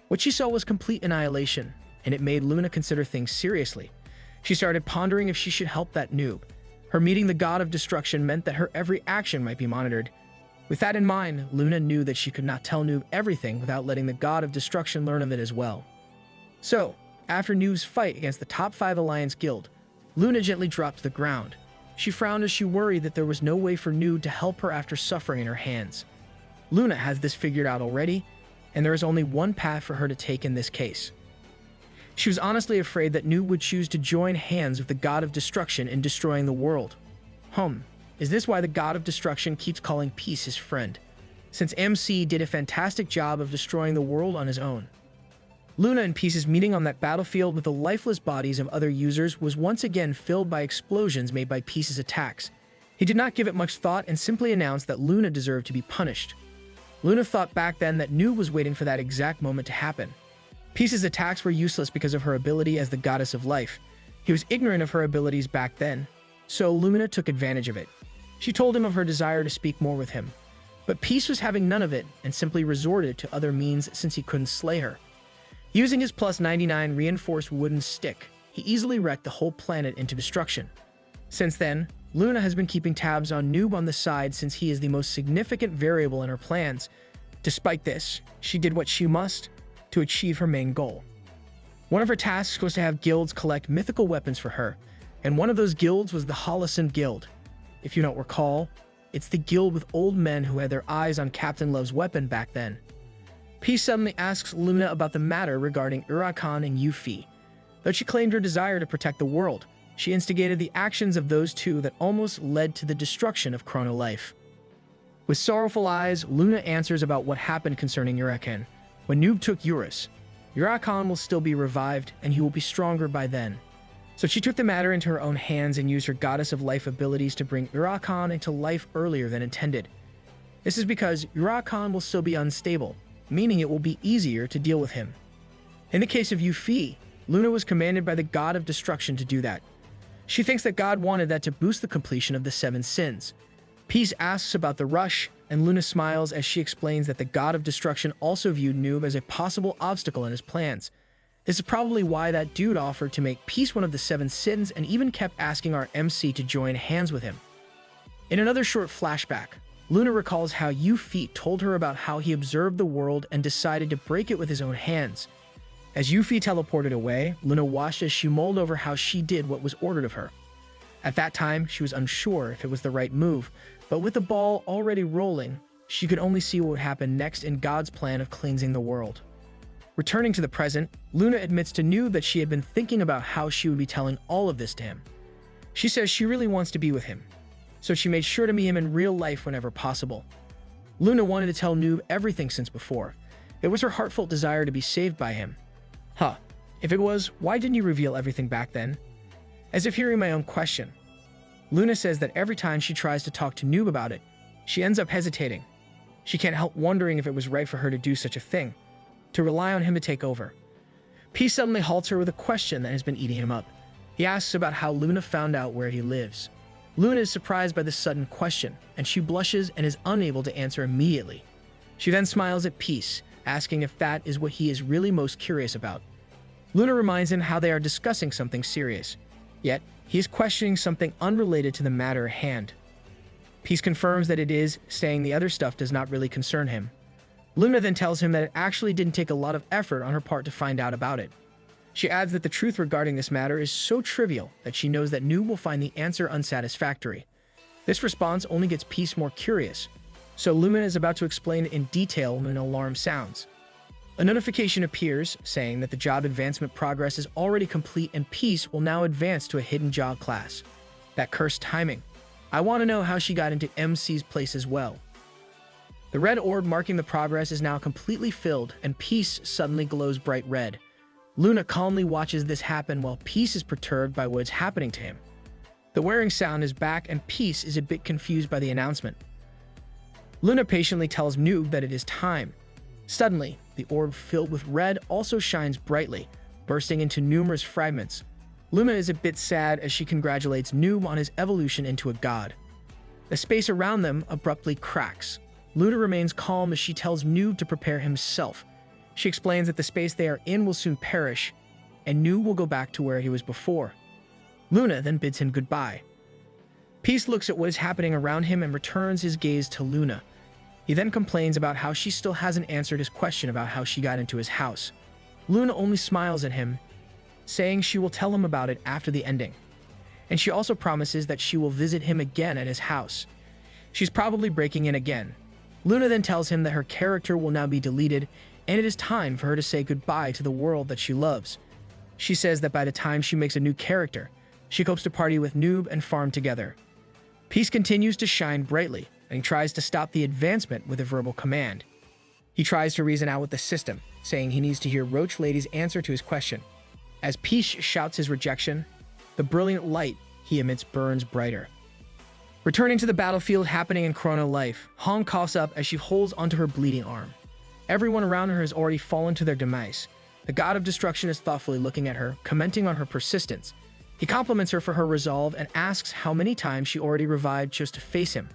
What she saw was complete annihilation, and it made Luna consider things seriously. She started pondering if she should help that noob. Her meeting the god of destruction meant that her every action might be monitored. With that in mind, Luna knew that she could not tell Noob everything without letting the god of destruction learn of it as well. So, after Noob's fight against the top 5 Alliance guild, Luna gently dropped to the ground. She frowned as she worried that there was no way for Noob to help her after suffering in her hands. Luna has this figured out already, and there is only one path for her to take in this case. She was honestly afraid that Noob would choose to join hands with the god of destruction in destroying the world. Is this why the god of destruction keeps calling Peace his friend? Since MC did a fantastic job of destroying the world on his own. Luna and Peace's meeting on that battlefield with the lifeless bodies of other users was once again filled by explosions made by Peace's attacks. He did not give it much thought and simply announced that Luna deserved to be punished. Luna thought back then that Noob was waiting for that exact moment to happen. Peace's attacks were useless because of her ability as the goddess of life. He was ignorant of her abilities back then, so Luna took advantage of it. She told him of her desire to speak more with him. But Peace was having none of it and simply resorted to other means since he couldn't slay her. Using his plus 99 reinforced wooden stick, he easily wrecked the whole planet into destruction. Since then, Luna has been keeping tabs on Noob on the side since he is the most significant variable in her plans. Despite this, she did what she must to achieve her main goal. One of her tasks was to have guilds collect mythical weapons for her, and one of those guilds was the Holocene Guild. If you don't recall, it's the guild with old men who had their eyes on Captain Love's weapon back then. Peace suddenly asks Luna about the matter regarding Urakan and Yuffie. Though she claimed her desire to protect the world, she instigated the actions of those two that almost led to the destruction of Chrono Life. With sorrowful eyes, Luna answers about what happened concerning Urakan. When Noob took Eurus, Urakan will still be revived and he will be stronger by then. So she took the matter into her own hands and used her Goddess of Life abilities to bring Urakan into life earlier than intended. This is because Urakan will still be unstable, meaning it will be easier to deal with him. In the case of Yuffie, Luna was commanded by the god of destruction to do that. She thinks that God wanted that to boost the completion of the 7 sins. Peace asks about the rush, and Luna smiles as she explains that the god of destruction also viewed Noob as a possible obstacle in his plans. This is probably why that dude offered to make Peace one of the 7 sins and even kept asking our MC to join hands with him. In another short flashback, Luna recalls how Yuffie told her about how he observed the world and decided to break it with his own hands. As Yuffie teleported away, Luna watched as she mulled over how she did what was ordered of her. At that time, she was unsure if it was the right move, But with the ball already rolling, she could only see what would happen next in God's plan of cleansing the world. Returning to the present, Luna admits to Noob that she had been thinking about how she would be telling all of this to him. She says she really wants to be with him, so she made sure to meet him in real life whenever possible. Luna wanted to tell Noob everything since before. It was her heartfelt desire to be saved by him. If it was, why didn't you reveal everything back then? As if hearing my own question. Luna says that every time she tries to talk to Noob about it, she ends up hesitating. She can't help wondering if it was right for her to do such a thing, to rely on him to take over. Peace suddenly halts her with a question that has been eating him up. He asks about how Luna found out where he lives. Luna is surprised by this sudden question, and she blushes and is unable to answer immediately. She then smiles at Peace, asking if that is what he is really most curious about. Luna reminds him how they are discussing something serious, yet he is questioning something unrelated to the matter at hand. Peace confirms that it is, saying the other stuff does not really concern him. Luna then tells him that it actually didn't take a lot of effort on her part to find out about it. She adds that the truth regarding this matter is so trivial that she knows that Noob will find the answer unsatisfactory. This response only gets Peace more curious, so Luna is about to explain it in detail when an alarm sounds. A notification appears, saying that the job advancement progress is already complete and Peace will now advance to a hidden job class. That cursed timing. I want to know how she got into MC's place as well. The red orb marking the progress is now completely filled, and Peace suddenly glows bright red. Luna calmly watches this happen while Peace is perturbed by what is happening to him. The whirring sound is back, and Peace is a bit confused by the announcement. Luna patiently tells Noob that it is time. Suddenly, the orb filled with red also shines brightly, bursting into numerous fragments. Luna is a bit sad as she congratulates Noob on his evolution into a god. The space around them abruptly cracks. Luna remains calm as she tells Noob to prepare himself. She explains that the space they are in will soon perish, and Noob will go back to where he was before. Luna then bids him goodbye. Peace looks at what is happening around him and returns his gaze to Luna. He then complains about how she still hasn't answered his question about how she got into his house. Luna only smiles at him, saying she will tell him about it after the ending. And she also promises that she will visit him again at his house. She's probably breaking in again. Luna then tells him that her character will now be deleted, and it is time for her to say goodbye to the world that she loves. She says that by the time she makes a new character, she hopes to party with Noob and farm together. Peace continues to shine brightly, and he tries to stop the advancement with a verbal command. He tries to reason out with the system, saying he needs to hear Roach Lady's answer to his question. As Peace shouts his rejection, the brilliant light he emits burns brighter. Returning to the battlefield happening in Chrono Life, Hong coughs up as she holds onto her bleeding arm. Everyone around her has already fallen to their demise. The god of destruction is thoughtfully looking at her, commenting on her persistence. He compliments her for her resolve and asks how many times she already revived just to face him.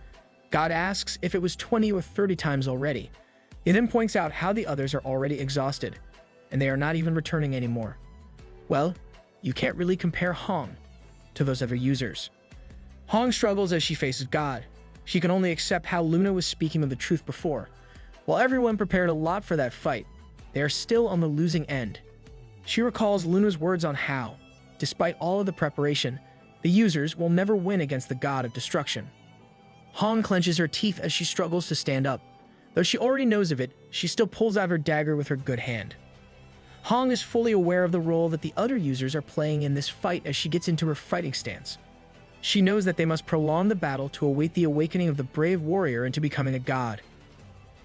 God asks if it was 20 or 30 times already. He then points out how the others are already exhausted, and they are not even returning anymore. Well, you can't really compare Hong to those other users. Hong struggles as she faces God. She can only accept how Luna was speaking of the truth before. While everyone prepared a lot for that fight, they are still on the losing end. She recalls Luna's words on how, despite all of the preparation, the users will never win against the god of destruction. Hong clenches her teeth as she struggles to stand up. Though she already knows of it, she still pulls out her dagger with her good hand. Hong is fully aware of the role that the other users are playing in this fight as she gets into her fighting stance. She knows that they must prolong the battle to await the awakening of the brave warrior into becoming a god.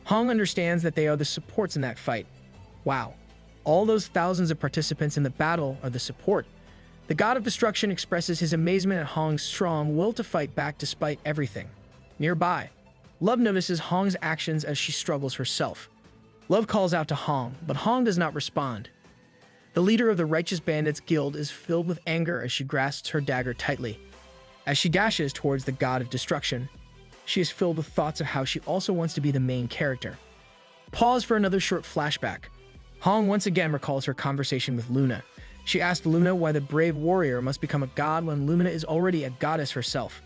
Hong understands that they are the supports in that fight. Wow, all those thousands of participants in the battle are the support. The god of destruction expresses his amazement at Hong's strong will to fight back despite everything. Nearby, Love notices Hong's actions as she struggles herself. Love calls out to Hong, but Hong does not respond. The leader of the Righteous Bandits Guild is filled with anger as she grasps her dagger tightly. As she dashes towards the god of destruction, she is filled with thoughts of how she also wants to be the main character. Pause for another short flashback. Hong once again recalls her conversation with Luna. She asked Luna why the brave warrior must become a god when Luna is already a goddess herself.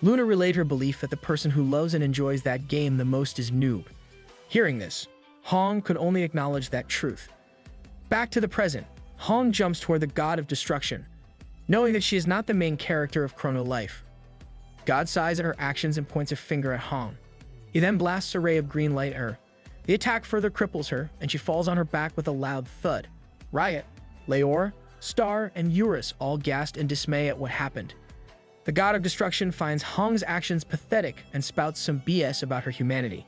Luna relayed her belief that the person who loves and enjoys that game the most is Noob. Hearing this, Hong could only acknowledge that truth. Back to the present, Hong jumps toward the god of destruction, knowing that she is not the main character of Chrono Life. God sighs at her actions and points a finger at Hong. He then blasts a ray of green light at her. The attack further cripples her, and she falls on her back with a loud thud. Riot, Leor, Star, and Eurus all gasped in dismay at what happened. The God of Destruction finds Hong's actions pathetic and spouts some BS about her humanity,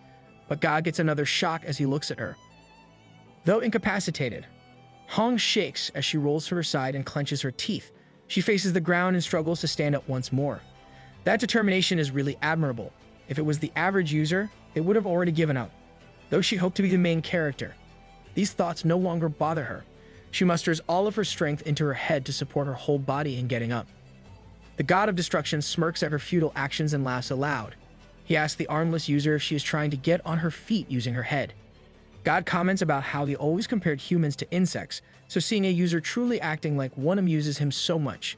but God gets another shock as he looks at her. Though incapacitated, Hong shakes as she rolls to her side and clenches her teeth. She faces the ground and struggles to stand up once more. That determination is really admirable. If it was the average user, it would have already given up. Though she hoped to be the main character, these thoughts no longer bother her. She musters all of her strength into her head to support her whole body in getting up. The God of Destruction smirks at her futile actions and laughs aloud. He asks the armless user if she is trying to get on her feet using her head. God comments about how they always compared humans to insects, so seeing a user truly acting like one amuses him so much.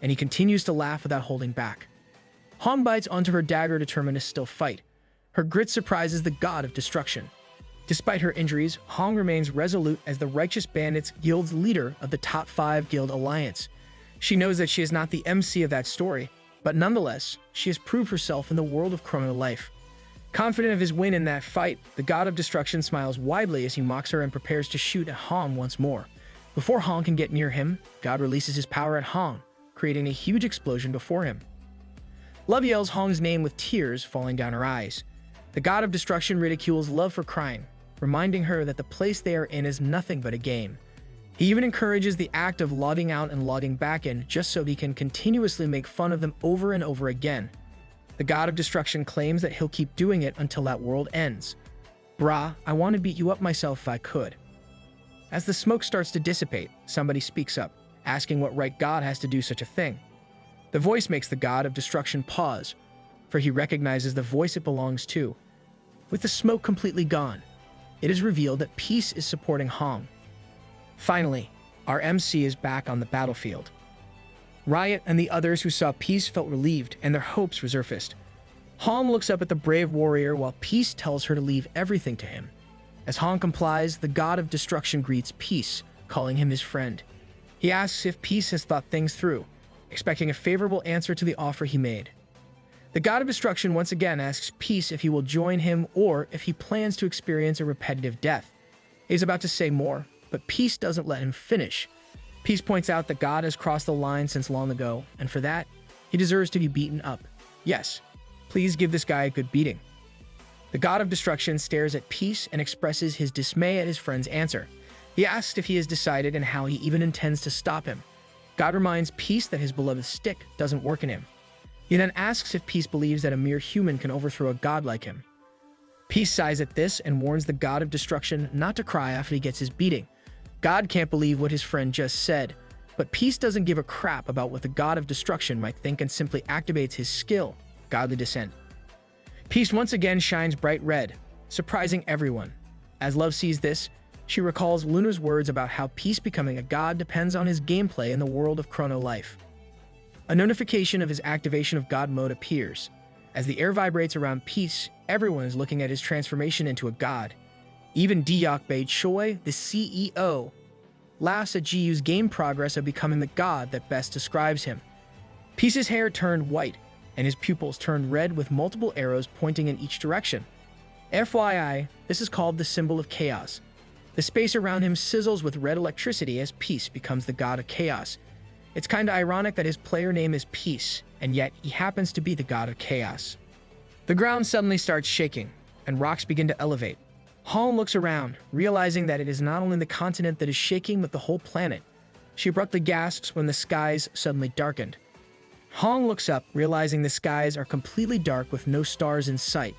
And he continues to laugh without holding back. Hong bites onto her dagger, determined to still fight. Her grit surprises the God of Destruction. Despite her injuries, Hong remains resolute as the Righteous Bandits Guild's leader of the top 5 guild alliance. She knows that she is not the MC of that story, but nonetheless, she has proved herself in the world of Chrono Life. Confident of his win in that fight, the God of Destruction smiles widely as he mocks her and prepares to shoot at Hong once more. Before Hong can get near him, God releases his power at Hong, creating a huge explosion before him. Love yells Hong's name with tears falling down her eyes. The God of Destruction ridicules Love for crying, reminding her that the place they are in is nothing but a game. He even encourages the act of logging out and logging back in just so he can continuously make fun of them over and over again. The God of Destruction claims that he'll keep doing it until that world ends. Brah, I want to beat you up myself if I could. As the smoke starts to dissipate, somebody speaks up, asking what right God has to do such a thing. The voice makes the God of Destruction pause, for he recognizes the voice it belongs to. With the smoke completely gone, it is revealed that Peace is supporting Hong. Finally, our MC is back on the battlefield. Riot and the others who saw Peace felt relieved and their hopes resurfaced. Hong looks up at the brave warrior while Peace tells her to leave everything to him. As Hong complies, the God of Destruction greets Peace, calling him his friend. He asks if Peace has thought things through, expecting a favorable answer to the offer he made. The God of Destruction once again asks Peace if he will join him or if he plans to experience a repetitive death. He's about to say more, but Peace doesn't let him finish. Peace points out that God has crossed the line since long ago, and for that, he deserves to be beaten up. Yes, please give this guy a good beating. The God of Destruction stares at Peace and expresses his dismay at his friend's answer. He asks if he has decided and how he even intends to stop him. God reminds Peace that his beloved stick doesn't work in him. He then asks if Peace believes that a mere human can overthrow a god like him. Peace sighs at this and warns the God of Destruction not to cry after he gets his beating. God can't believe what his friend just said, but Peace doesn't give a crap about what the God of Destruction might think and simply activates his skill, Godly Descent. Peace once again shines bright red, surprising everyone. As Love sees this, she recalls Luna's words about how Peace becoming a god depends on his gameplay in the world of Chrono Life. A notification of his activation of God mode appears. As the air vibrates around Peace, everyone is looking at his transformation into a god. Even Deokbae Choi, the CEO, laughs at Jiyu's game progress of becoming the god that best describes him. Peace's hair turned white, and his pupils turned red with multiple arrows pointing in each direction. FYI, this is called the symbol of chaos. The space around him sizzles with red electricity as Peace becomes the god of chaos. It's kinda ironic that his player name is Peace, and yet he happens to be the god of chaos. The ground suddenly starts shaking, and rocks begin to elevate. Hong looks around, realizing that it is not only the continent that is shaking but the whole planet. She abruptly gasps when the skies suddenly darkened. Hong looks up, realizing the skies are completely dark with no stars in sight.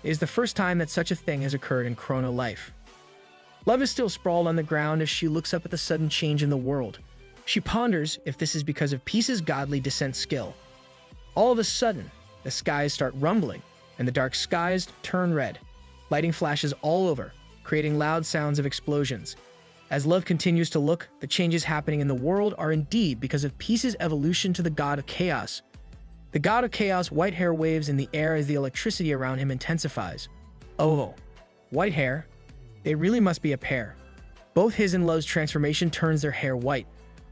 It is the first time that such a thing has occurred in Chrono Life. Love is still sprawled on the ground as she looks up at the sudden change in the world. She ponders if this is because of Peace's godly descent skill. All of a sudden, the skies start rumbling, and the dark skies turn red. Lighting flashes all over, creating loud sounds of explosions. As Love continues to look, the changes happening in the world are indeed because of Peace's evolution to the God of Chaos. The God of Chaos' white hair waves in the air as the electricity around him intensifies. Oh, white hair? They really must be a pair. Both his and Love's transformation turns their hair white.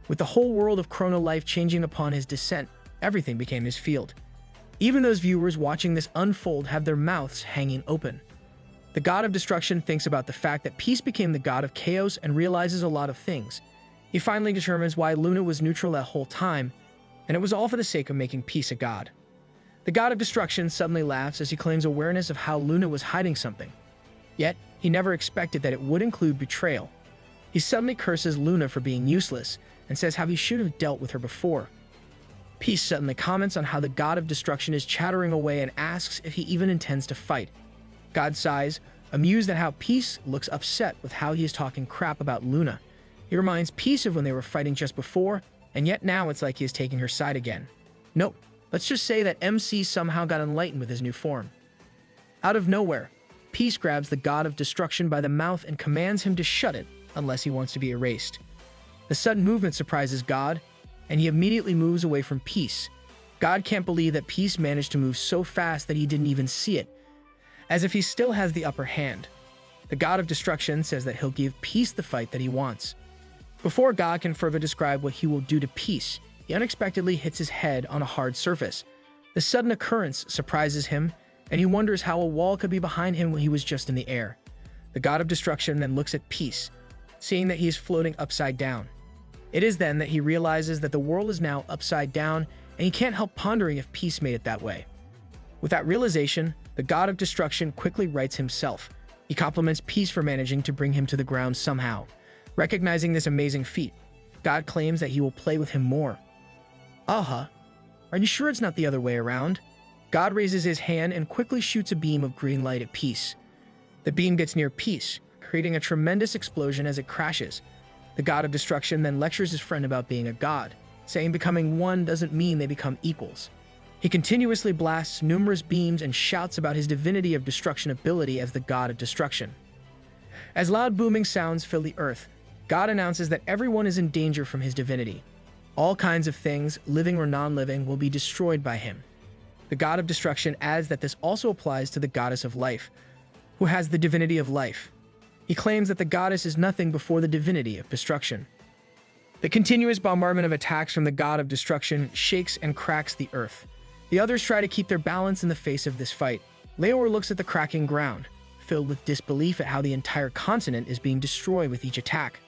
With the whole world of Chrono Life changing upon his descent, everything became his field. Even those viewers watching this unfold have their mouths hanging open. The god of destruction thinks about the fact that Peace became the god of chaos and realizes a lot of things. He finally determines why Luna was neutral that whole time, and it was all for the sake of making Peace a god. The god of destruction suddenly laughs as he claims awareness of how Luna was hiding something. Yet, he never expected that it would include betrayal. He suddenly curses Luna for being useless and says how he should have dealt with her before. Peace suddenly comments on how the god of destruction is chattering away and asks if he even intends to fight. God sighs, amused at how Peace looks upset with how he is talking crap about Luna. He reminds Peace of when they were fighting just before, and yet now it's like he is taking her side again. Nope, let's just say that MC somehow got enlightened with his new form. Out of nowhere, Peace grabs the god of destruction by the mouth and commands him to shut it unless he wants to be erased. The sudden movement surprises God, and he immediately moves away from Peace. God can't believe that Peace managed to move so fast that he didn't even see it, as if he still has the upper hand. The god of destruction says that he'll give Peace the fight that he wants. Before God can further describe what he will do to Peace, he unexpectedly hits his head on a hard surface. The sudden occurrence surprises him, and he wonders how a wall could be behind him when he was just in the air. The god of destruction then looks at Peace, seeing that he is floating upside down. It is then that he realizes that the world is now upside down, and he can't help pondering if Peace made it that way. With that realization, the god of destruction quickly rights himself. He compliments Peace for managing to bring him to the ground somehow. Recognizing this amazing feat, God claims that he will play with him more. Are you sure it's not the other way around? God raises his hand and quickly shoots a beam of green light at Peace. The beam gets near Peace, creating a tremendous explosion as it crashes. The god of destruction then lectures his friend about being a god, saying becoming one doesn't mean they become equals. He continuously blasts numerous beams and shouts about his divinity of destruction ability as the god of destruction. As loud booming sounds fill the earth, God announces that everyone is in danger from his divinity. All kinds of things, living or non-living, will be destroyed by him. The god of destruction adds that this also applies to the goddess of life, who has the divinity of life. He claims that the goddess is nothing before the divinity of destruction. The continuous bombardment of attacks from the god of destruction shakes and cracks the earth. The others try to keep their balance in the face of this fight. Leor looks at the cracking ground, filled with disbelief at how the entire continent is being destroyed with each attack.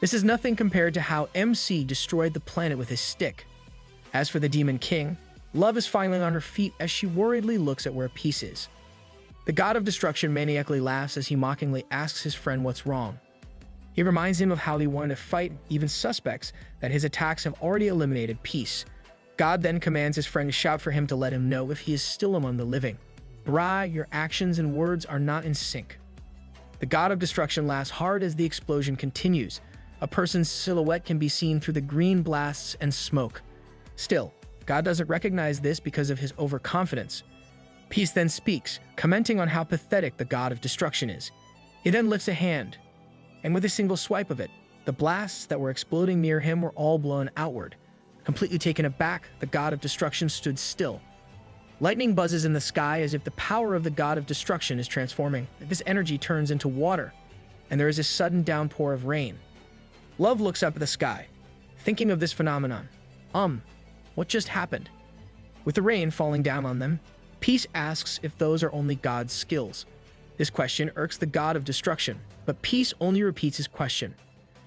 This is nothing compared to how MC destroyed the planet with his stick. As for the Demon King, Love is finally on her feet as she worriedly looks at where Peace is. The god of destruction maniacally laughs as he mockingly asks his friend what's wrong. He reminds him of how he wanted to fight, even suspects that his attacks have already eliminated Peace. God then commands his friend to shout for him to let him know if he is still among the living. Brah, your actions and words are not in sync. The god of destruction laughs hard as the explosion continues. A person's silhouette can be seen through the green blasts and smoke. Still, God doesn't recognize this because of his overconfidence. Peace then speaks, commenting on how pathetic the god of destruction is. He then lifts a hand, and with a single swipe of it, the blasts that were exploding near him were all blown outward. Completely taken aback, the god of destruction stood still. Lightning buzzes in the sky as if the power of the god of destruction is transforming. This energy turns into water, and there is a sudden downpour of rain. Love looks up at the sky, thinking of this phenomenon. What just happened? With the rain falling down on them, Peace asks if those are only God's skills. This question irks the god of destruction, but Peace only repeats his question.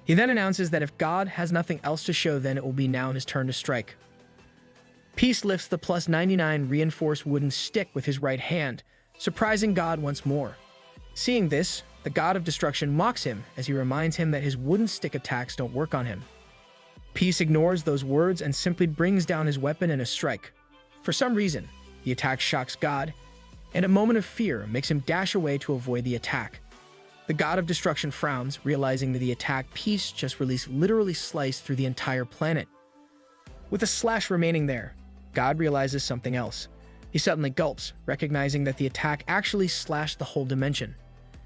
He then announces that if God has nothing else to show, then it will be now his turn to strike. Peace lifts the plus 99 reinforced wooden stick with his right hand, surprising God once more. Seeing this, the god of destruction mocks him as he reminds him that his wooden stick attacks don't work on him. Peace ignores those words and simply brings down his weapon in a strike. For some reason, the attack shocks God, and a moment of fear makes him dash away to avoid the attack. The god of destruction frowns, realizing that the attack Peace just released literally sliced through the entire planet. With a slash remaining there, God realizes something else. He suddenly gulps, recognizing that the attack actually slashed the whole dimension.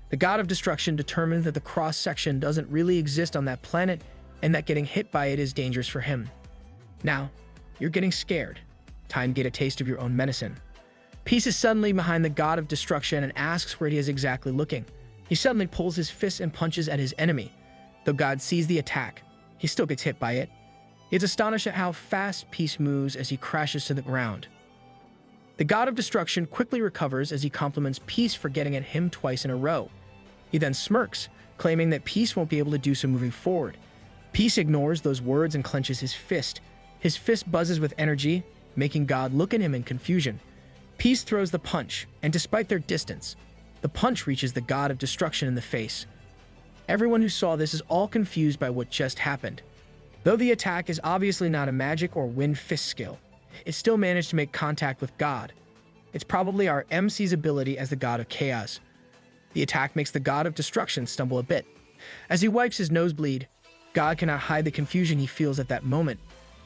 The god of destruction determines that the cross-section doesn't really exist on that planet and that getting hit by it is dangerous for him. Now, you're getting scared. Time to get a taste of your own medicine. Peace is suddenly behind the god of destruction and asks where he is exactly looking. He suddenly pulls his fist and punches at his enemy. Though God sees the attack, he still gets hit by it. He is astonished at how fast Peace moves as he crashes to the ground. The god of destruction quickly recovers as he compliments Peace for getting at him twice in a row. He then smirks, claiming that Peace won't be able to do so moving forward. Peace ignores those words and clenches his fist. His fist buzzes with energy, making God look at him in confusion. Peace throws the punch, and despite their distance, the punch reaches the god of destruction in the face. Everyone who saw this is all confused by what just happened. Though the attack is obviously not a magic or wind fist skill, it still managed to make contact with God. It's probably our MC's ability as the god of chaos. The attack makes the god of destruction stumble a bit. As he wipes his nosebleed, God cannot hide the confusion he feels at that moment.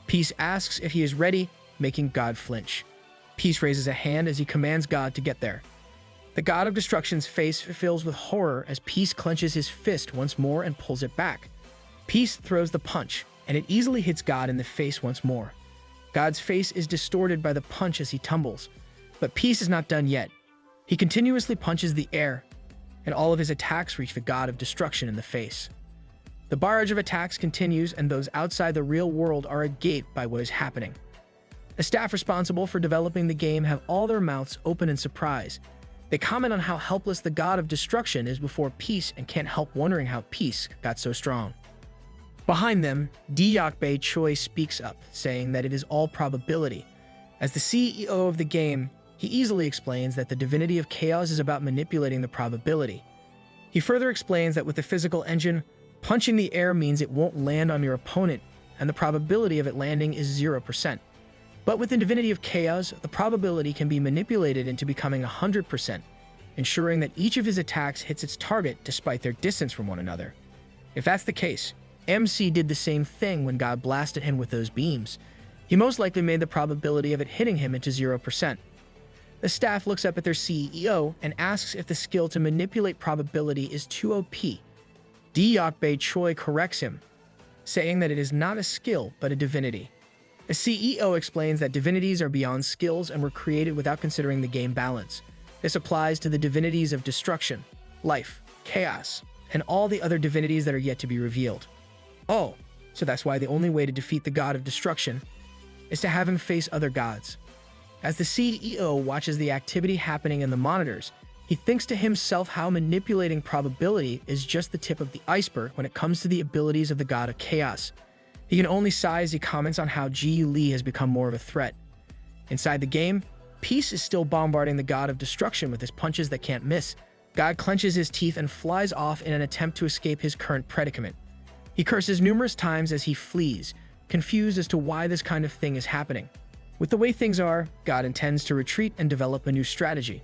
Peace asks if he is ready, making God flinch. Peace raises a hand as he commands God to get there. The god of destruction's face fills with horror as Peace clenches his fist once more and pulls it back. Peace throws the punch, and it easily hits God in the face once more. God's face is distorted by the punch as he tumbles, but Peace is not done yet. He continuously punches the air, and all of his attacks reach the god of destruction in the face. The barrage of attacks continues, and those outside the real world are agape by what is happening. The staff responsible for developing the game have all their mouths open in surprise. They comment on how helpless the god of destruction is before Peace and can't help wondering how Peace got so strong. Behind them, Dejected Choi speaks up, saying that it is all probability. As the CEO of the game, he easily explains that the divinity of chaos is about manipulating the probability. He further explains that with the physical engine, punching the air means it won't land on your opponent, and the probability of it landing is 0%. But with the divinity of chaos, the probability can be manipulated into becoming 100%, ensuring that each of his attacks hits its target despite their distance from one another. If that's the case, MC did the same thing when God blasted him with those beams. He most likely made the probability of it hitting him into 0%. The staff looks up at their CEO and asks if the skill to manipulate probability is too OP. Dejected Choi corrects him, saying that it is not a skill but a divinity. The CEO explains that divinities are beyond skills and were created without considering the game balance. This applies to the divinities of destruction, life, chaos, and all the other divinities that are yet to be revealed. Oh, so that's why the only way to defeat the god of destruction is to have him face other gods. As the CEO watches the activity happening in the monitors, he thinks to himself how manipulating probability is just the tip of the iceberg when it comes to the abilities of the god of chaos. He can only sigh as he comments on how Ji Lee has become more of a threat. Inside the game, Peace is still bombarding the god of destruction with his punches that can't miss. God clenches his teeth and flies off in an attempt to escape his current predicament. He curses numerous times as he flees, confused as to why this kind of thing is happening. With the way things are, God intends to retreat and develop a new strategy.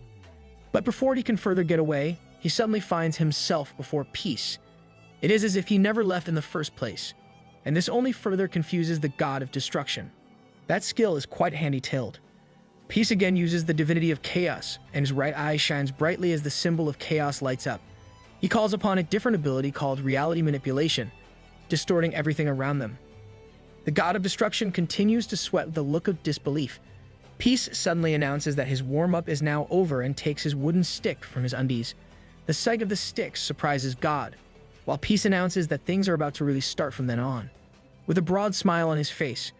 But before he can further get away, he suddenly finds himself before Peace. It is as if he never left in the first place, and this only further confuses the god of destruction. That skill is quite handy-tailed. Peace again uses the divinity of chaos, and his right eye shines brightly as the symbol of chaos lights up. He calls upon a different ability called reality manipulation, distorting everything around them. The god of destruction continues to sweat with a look of disbelief. Peace suddenly announces that his warm-up is now over and takes his wooden stick from his undies. The sight of the stick surprises God, while Peace announces that things are about to really start from then on. With a broad smile on his face,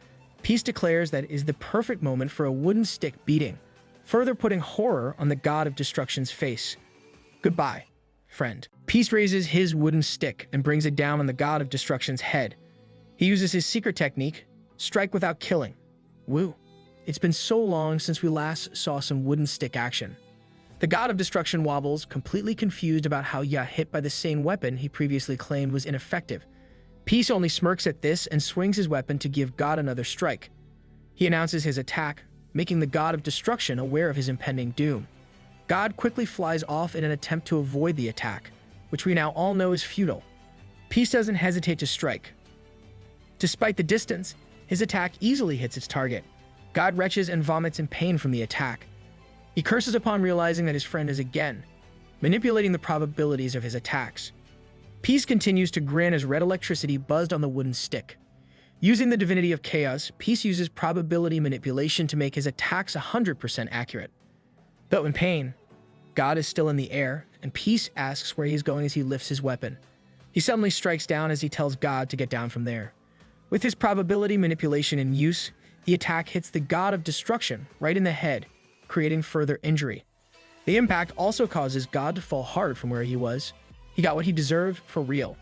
Peace declares that it is the perfect moment for a wooden stick beating, further putting horror on the god of destruction's face. Goodbye, friend. Peace raises his wooden stick and brings it down on the god of destruction's head. He uses his secret technique, strike without killing. Woo. It's been so long since we last saw some wooden stick action. The god of destruction wobbles, completely confused about how he got hit by the same weapon he previously claimed was ineffective. Peace only smirks at this and swings his weapon to give God another strike. He announces his attack, making the god of destruction aware of his impending doom. God quickly flies off in an attempt to avoid the attack, which we now all know is futile. Peace doesn't hesitate to strike. Despite the distance, his attack easily hits its target. God retches and vomits in pain from the attack. He curses upon realizing that his friend is again manipulating the probabilities of his attacks. Peace continues to grin as red electricity buzzed on the wooden stick. Using the divinity of chaos, Peace uses probability manipulation to make his attacks 100% accurate. Though in pain, God is still in the air, and Peace asks where he's going as he lifts his weapon. He suddenly strikes down as he tells God to get down from there. With his probability manipulation in use, the attack hits the god of destruction right in the head, creating further injury. The impact also causes God to fall hard from where he was. He got what he deserved for real.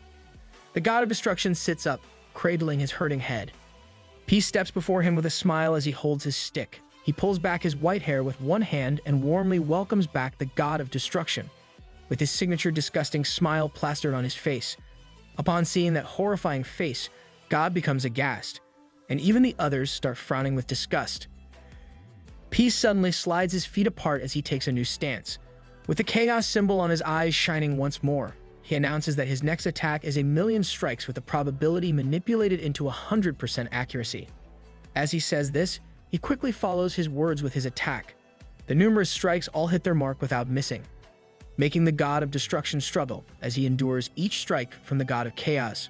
The god of destruction sits up, cradling his hurting head. Peace steps before him with a smile as he holds his stick. He pulls back his white hair with one hand and warmly welcomes back the god of destruction, with his signature disgusting smile plastered on his face. Upon seeing that horrifying face, God becomes aghast, and even the others start frowning with disgust. Peace suddenly slides his feet apart as he takes a new stance. With the chaos symbol on his eyes shining once more, he announces that his next attack is 1,000,000 strikes with the probability manipulated into 100% accuracy. As he says this, he quickly follows his words with his attack. The numerous strikes all hit their mark without missing, making the god of destruction struggle as he endures each strike from the god of chaos.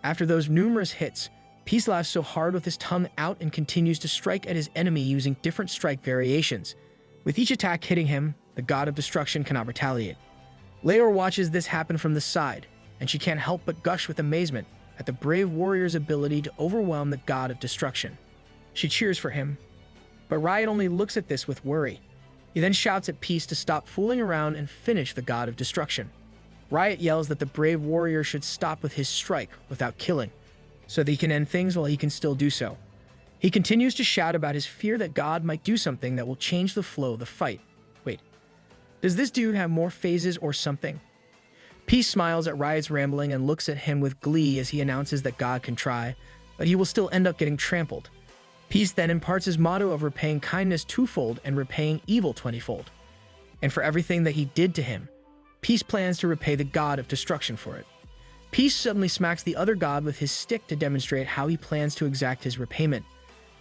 After those numerous hits, Peace laughs so hard with his tongue out and continues to strike at his enemy using different strike variations. With each attack hitting him, the god of destruction cannot retaliate. Leor watches this happen from the side, and she can't help but gush with amazement at the brave warrior's ability to overwhelm the god of destruction. She cheers for him, but Riot only looks at this with worry. He then shouts at Peace to stop fooling around and finish the god of destruction. Riot yells that the brave warrior should stop with his strike without killing, so that he can end things while he can still do so. He continues to shout about his fear that God might do something that will change the flow of the fight. Wait, does this dude have more phases or something? Peace smiles at Riot's rambling and looks at him with glee as he announces that God can try, but he will still end up getting trampled. Peace then imparts his motto of repaying kindness twofold and repaying evil 20-fold. And for everything that he did to him, Peace plans to repay the god of destruction for it. Peace suddenly smacks the other god with his stick to demonstrate how he plans to exact his repayment.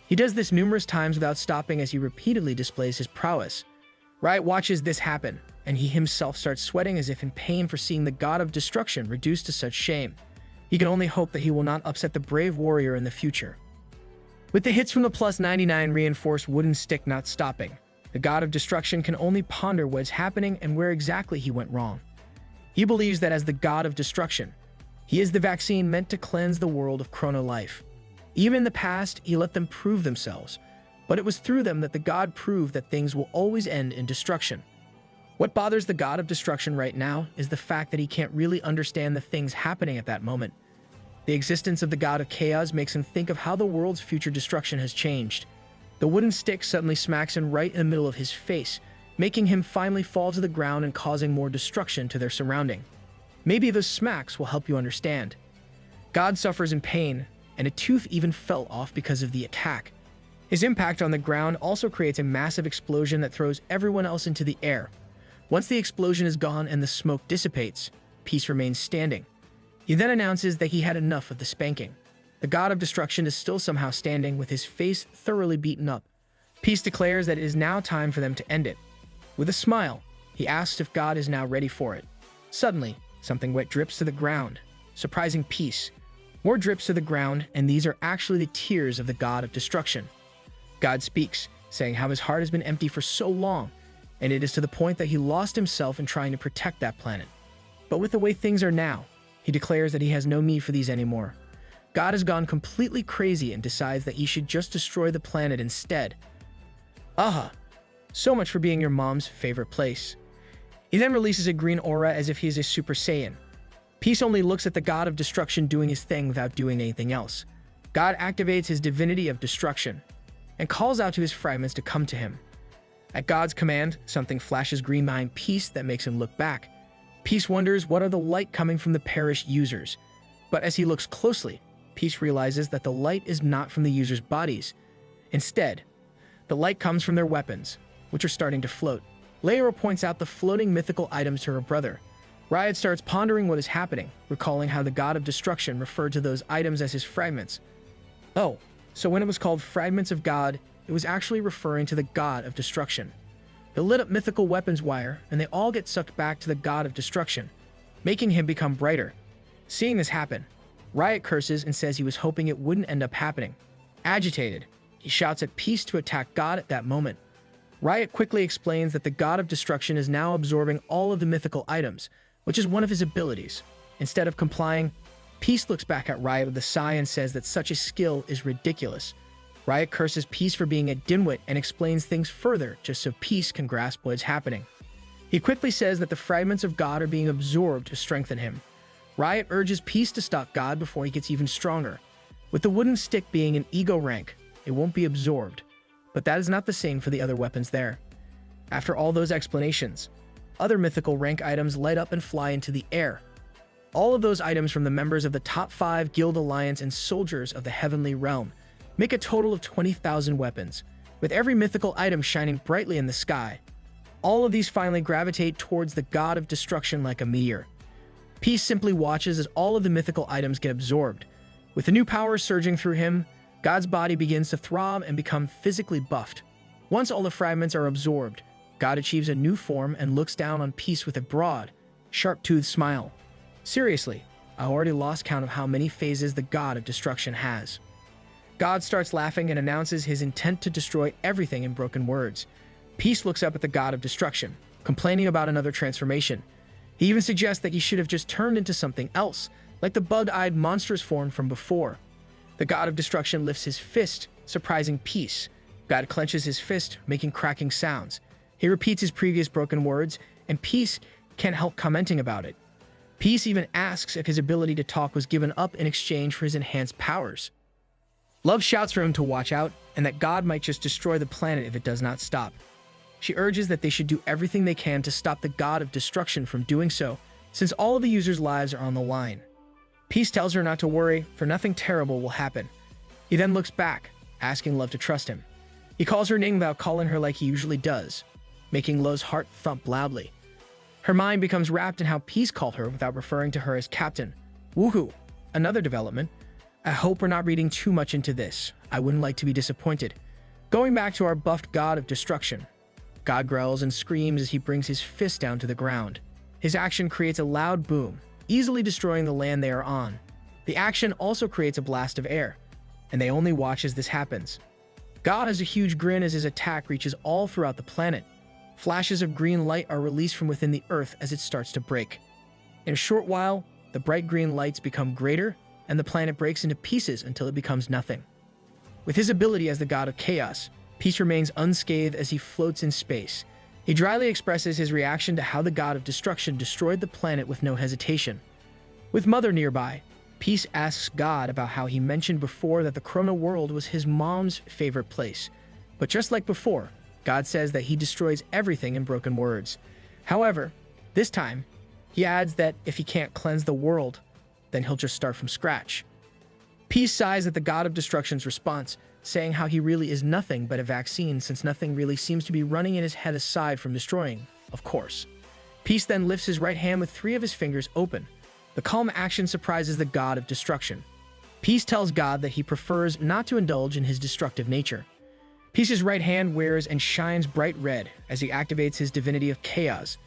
He does this numerous times without stopping as he repeatedly displays his prowess. Riot watches this happen, and he himself starts sweating as if in pain for seeing the god of destruction reduced to such shame. He can only hope that he will not upset the brave warrior in the future. With the hits from the plus 99 reinforced wooden stick not stopping, the god of destruction can only ponder what is happening and where exactly he went wrong. He believes that as the god of destruction, he is the vaccine meant to cleanse the world of chrono life. Even in the past, he let them prove themselves, but it was through them that the god proved that things will always end in destruction. What bothers the god of destruction right now is the fact that he can't really understand the things happening at that moment. The existence of the god of chaos makes him think of how the world's future destruction has changed. The wooden stick suddenly smacks him right in the middle of his face, making him finally fall to the ground and causing more destruction to their surrounding. Maybe those smacks will help you understand. God suffers in pain, and a tooth even fell off because of the attack. His impact on the ground also creates a massive explosion that throws everyone else into the air. Once the explosion is gone and the smoke dissipates, Peace remains standing. He then announces that he had enough of the spanking. The god of destruction is still somehow standing with his face thoroughly beaten up. Peace declares that it is now time for them to end it. With a smile, he asks if God is now ready for it. Suddenly, something wet drips to the ground, surprising Peace. More drips to the ground, and these are actually the tears of the god of destruction. God speaks, saying how his heart has been empty for so long, and it is to the point that he lost himself in trying to protect that planet. But with the way things are now, he declares that he has no need for these anymore. God has gone completely crazy and decides that he should just destroy the planet instead. Aha! So much for being your mom's favorite place. He then releases a green aura as if he is a Super Saiyan. Peace only looks at the god of destruction doing his thing without doing anything else. God activates his divinity of destruction and calls out to his fragments to come to him. At God's command, something flashes green behind Peace that makes him look back. Peace wonders what are the light coming from the perished users. But as he looks closely, Peace realizes that the light is not from the users' bodies. Instead, the light comes from their weapons, which are starting to float. Leora points out the floating mythical items to her brother. Riot starts pondering what is happening, recalling how the god of destruction referred to those items as his fragments. Oh, so when it was called Fragments of God, it was actually referring to the god of destruction. They lit up mythical weapons wire, and they all get sucked back to the god of destruction, making him become brighter. Seeing this happen, Riot curses and says he was hoping it wouldn't end up happening. Agitated, he shouts at Peace to attack God at that moment. Riot quickly explains that the god of destruction is now absorbing all of the mythical items, which is one of his abilities. Instead of complying, Peace looks back at Riot with a sigh and says that such a skill is ridiculous. Riot curses Peace for being a dimwit and explains things further just so Peace can grasp what is happening. He quickly says that the fragments of God are being absorbed to strengthen him. Riot urges Peace to stop God before he gets even stronger. With the wooden stick being an ego rank, it won't be absorbed. But that is not the same for the other weapons there. After all those explanations, other mythical rank items light up and fly into the air. All of those items from the members of the top 5 Guild Alliance and soldiers of the Heavenly Realm make a total of 20,000 weapons, with every mythical item shining brightly in the sky. All of these finally gravitate towards the God of Destruction like a meteor. Peace simply watches as all of the mythical items get absorbed. With the new power surging through him, God's body begins to throb and become physically buffed. Once all the fragments are absorbed, God achieves a new form and looks down on Peace with a broad, sharp-toothed smile. Seriously, I already lost count of how many phases the God of Destruction has. God starts laughing and announces his intent to destroy everything in broken words. Peace looks up at the God of Destruction, complaining about another transformation. He even suggests that he should have just turned into something else, like the bug-eyed monstrous form from before. The God of Destruction lifts his fist, surprising Peace. God clenches his fist, making cracking sounds. He repeats his previous broken words, and Peace can't help commenting about it. Peace even asks if his ability to talk was given up in exchange for his enhanced powers. Love shouts for him to watch out, and that God might just destroy the planet if it does not stop. She urges that they should do everything they can to stop the God of Destruction from doing so, since all of the users' lives are on the line. Peace tells her not to worry, for nothing terrible will happen. He then looks back, asking Love to trust him. He calls her name without calling her like he usually does, making Love's heart thump loudly. Her mind becomes wrapped in how Peace called her without referring to her as Captain. Woohoo! Another development. I hope we're not reading too much into this. I wouldn't like to be disappointed. Going back to our buffed God of Destruction. God growls and screams as he brings his fist down to the ground. His action creates a loud boom, easily destroying the land they are on. The action also creates a blast of air, and they only watch as this happens. God has a huge grin as his attack reaches all throughout the planet. Flashes of green light are released from within the earth as it starts to break. In a short while, the bright green lights become greater, and the planet breaks into pieces until it becomes nothing. With his ability as the God of Chaos, Peace remains unscathed as he floats in space. He dryly expresses his reaction to how the God of Destruction destroyed the planet with no hesitation. With Mother nearby, Peace asks God about how he mentioned before that the Chrono World was his mom's favorite place. But just like before, God says that he destroys everything in broken words. However, this time, he adds that if he can't cleanse the world, then he'll just start from scratch. Peace sighs at the God of Destruction's response, saying how he really is nothing but a vaccine since nothing really seems to be running in his head aside from destroying, of course. Peace then lifts his right hand with 3 of his fingers open. The calm action surprises the God of Destruction. Peace tells God that he prefers not to indulge in his destructive nature. Peace's right hand wears and shines bright red as he activates his divinity of chaos.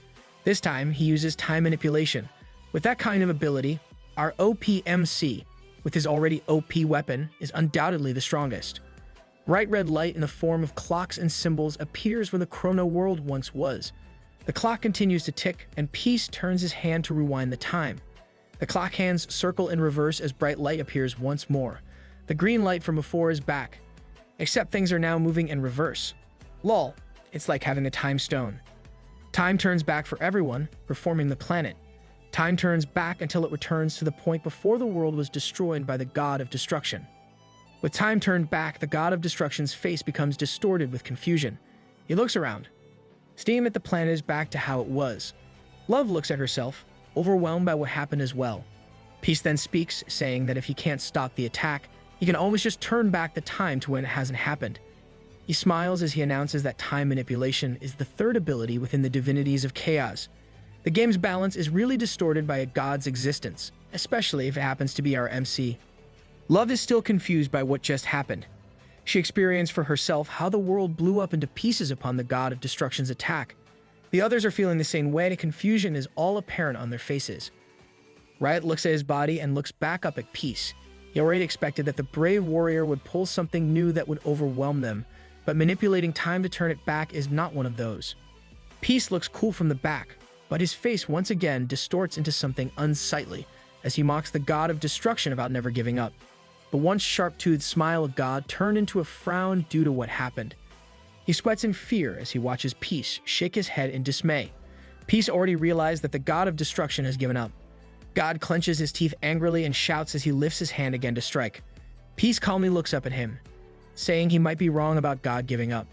This time, he uses time manipulation. With that kind of ability, our OPMC, with his already OP weapon, is undoubtedly the strongest. Bright red light in the form of clocks and symbols appears where the Chrono World once was. The clock continues to tick, and Peace turns his hand to rewind the time. The clock hands circle in reverse as bright light appears once more. The green light from before is back, except things are now moving in reverse. Lol, it's like having a time stone. Time turns back for everyone, reforming the planet. Time turns back until it returns to the point before the world was destroyed by the God of Destruction. With time turned back, the God of Destruction's face becomes distorted with confusion. He looks around. Steam at the planet is back to how it was. Love looks at herself, overwhelmed by what happened as well. Peace then speaks, saying that if he can't stop the attack, he can always just turn back the time to when it hasn't happened. He smiles as he announces that time manipulation is the 3rd ability within the divinities of chaos. The game's balance is really distorted by a god's existence, especially if it happens to be our MC. Love is still confused by what just happened. She experienced for herself how the world blew up into pieces upon the God of Destruction's attack. The others are feeling the same way, and confusion is all apparent on their faces. Riot looks at his body and looks back up at Peace. He already expected that the brave warrior would pull something new that would overwhelm them, but manipulating time to turn it back is not one of those. Peace looks cool from the back, but his face once again distorts into something unsightly as he mocks the God of Destruction about never giving up. The once sharp-toothed smile of God turned into a frown due to what happened. He sweats in fear as he watches Peace shake his head in dismay. Peace already realized that the god of destruction has given up. God clenches his teeth angrily and shouts as he lifts his hand again to strike. Peace calmly looks up at him, saying he might be wrong about God giving up.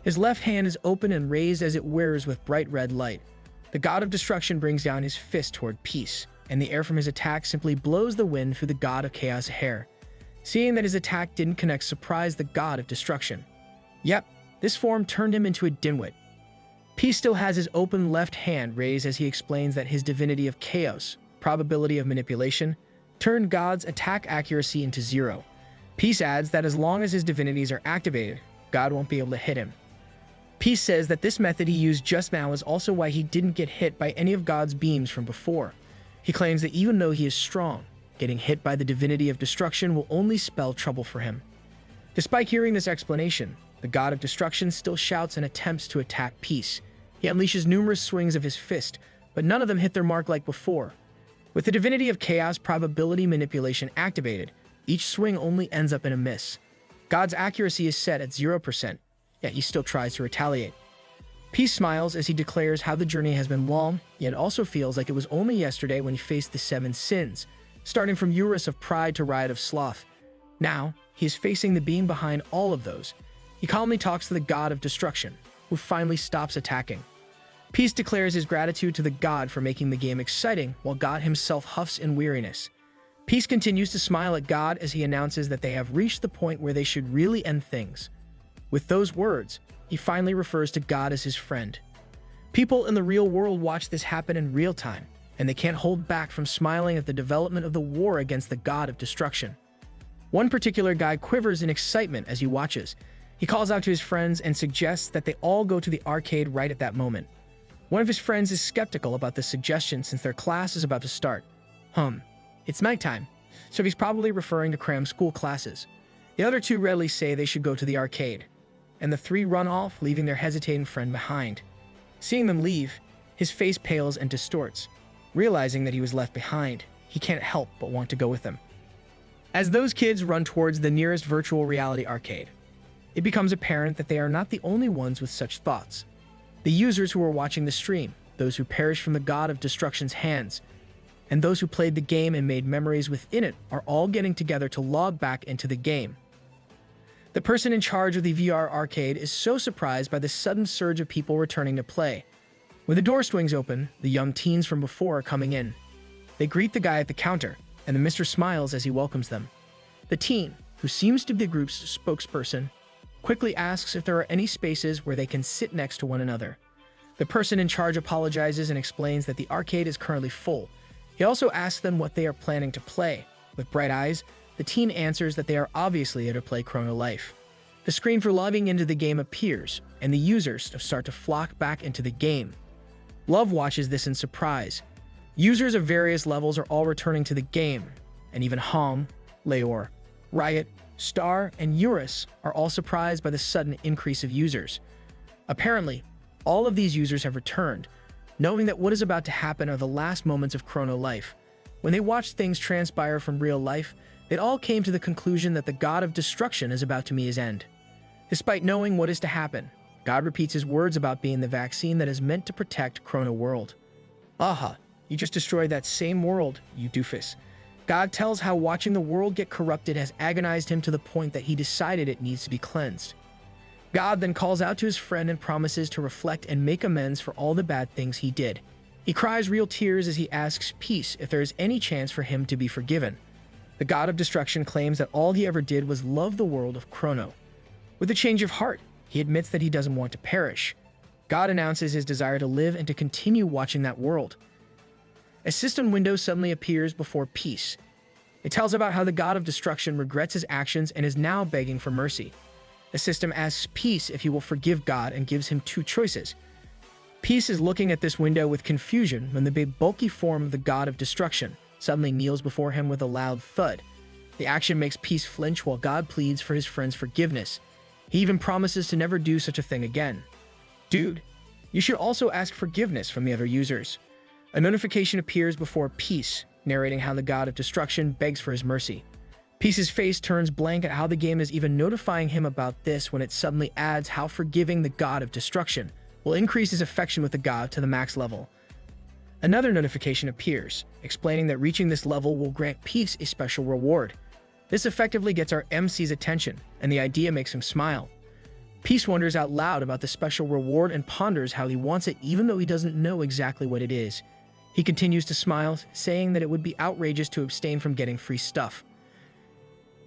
His left hand is open and raised as it whirs with bright red light. The god of destruction brings down his fist toward Peace, and the air from his attack simply blows the wind through the god of chaos hair. Seeing that his attack didn't connect surprised the god of destruction. Yep, this form turned him into a dimwit. Peace still has his open left hand raised as he explains that his divinity of chaos, probability of manipulation, turned God's attack accuracy into 0. Peace adds that as long as his divinities are activated, God won't be able to hit him. Peace says that this method he used just now is also why he didn't get hit by any of God's beams from before. He claims that even though he is strong, getting hit by the divinity of destruction will only spell trouble for him. Despite hearing this explanation, the god of destruction still shouts and attempts to attack Peace. He unleashes numerous swings of his fist, but none of them hit their mark like before. With the divinity of chaos probability manipulation activated, each swing only ends up in a miss. God's accuracy is set at 0%, yet he still tries to retaliate. Peace smiles as he declares how the journey has been long, yet also feels like it was only yesterday when he faced the 7 sins, starting from Urus of pride to riot of sloth. Now, he is facing the being behind all of those. He calmly talks to the god of destruction, who finally stops attacking. Peace declares his gratitude to the god for making the game exciting, while God himself huffs in weariness. Peace continues to smile at God as he announces that they have reached the point where they should really end things. With those words, he finally refers to God as his friend. People in the real world watch this happen in real time, and they can't hold back from smiling at the development of the war against the god of destruction. One particular guy quivers in excitement as he watches. He calls out to his friends and suggests that they all go to the arcade right at that moment. One of his friends is skeptical about this suggestion since their class is about to start. It's nighttime, so he's probably referring to cram school classes. The other two readily say they should go to the arcade, and the 3 run off, leaving their hesitating friend behind. Seeing them leave, his face pales and distorts. Realizing that he was left behind, he can't help but want to go with them. As those kids run towards the nearest virtual reality arcade, it becomes apparent that they are not the only ones with such thoughts. The users who are watching the stream, those who perished from the god of destruction's hands, and those who played the game and made memories within it are all getting together to log back into the game. The person in charge of the VR arcade is so surprised by the sudden surge of people returning to play. When the door swings open, the young teens from before are coming in. They greet the guy at the counter, and the mister smiles as he welcomes them. The teen, who seems to be the group's spokesperson, quickly asks if there are any spaces where they can sit next to one another. The person in charge apologizes and explains that the arcade is currently full. He also asks them what they are planning to play. With bright eyes, the teen answers that they are obviously here to play Chrono Life. The screen for logging into the game appears, and the users start to flock back into the game. Love watches this in surprise. Users of various levels are all returning to the game, and even Hong, Leor, Riot, Star, and Eurus are all surprised by the sudden increase of users. Apparently, all of these users have returned, knowing that what is about to happen are the last moments of Chrono Life. When they watched things transpire from real life, they all came to the conclusion that the god of destruction is about to meet his end. Despite knowing what is to happen, God repeats his words about being the vaccine that is meant to protect Chrono World. Aha, you just destroyed that same world, you doofus. God tells how watching the world get corrupted has agonized him to the point that he decided it needs to be cleansed. God then calls out to his friend and promises to reflect and make amends for all the bad things he did. He cries real tears as he asks Peace if there is any chance for him to be forgiven. The god of destruction claims that all he ever did was love the world of Chrono. With a change of heart, he admits that he doesn't want to perish. God announces his desire to live and to continue watching that world. A system window suddenly appears before Peace. It tells about how the god of destruction regrets his actions and is now begging for mercy. The system asks Peace if he will forgive God and gives him 2 choices. Peace is looking at this window with confusion when the big bulky form of the god of destruction suddenly kneels before him with a loud thud. The action makes Peace flinch while God pleads for his friend's forgiveness. He even promises to never do such a thing again. Dude, you should also ask forgiveness from the other users. A notification appears before Peace, narrating how the god of destruction begs for his mercy. Peace's face turns blank at how the game is even notifying him about this when it suddenly adds how forgiving the god of destruction will increase his affection with the god to the max level. Another notification appears, explaining that reaching this level will grant Peace a special reward. This effectively gets our MC's attention, and the idea makes him smile. Peace wonders out loud about the special reward and ponders how he wants it even though he doesn't know exactly what it is. He continues to smile, saying that it would be outrageous to abstain from getting free stuff.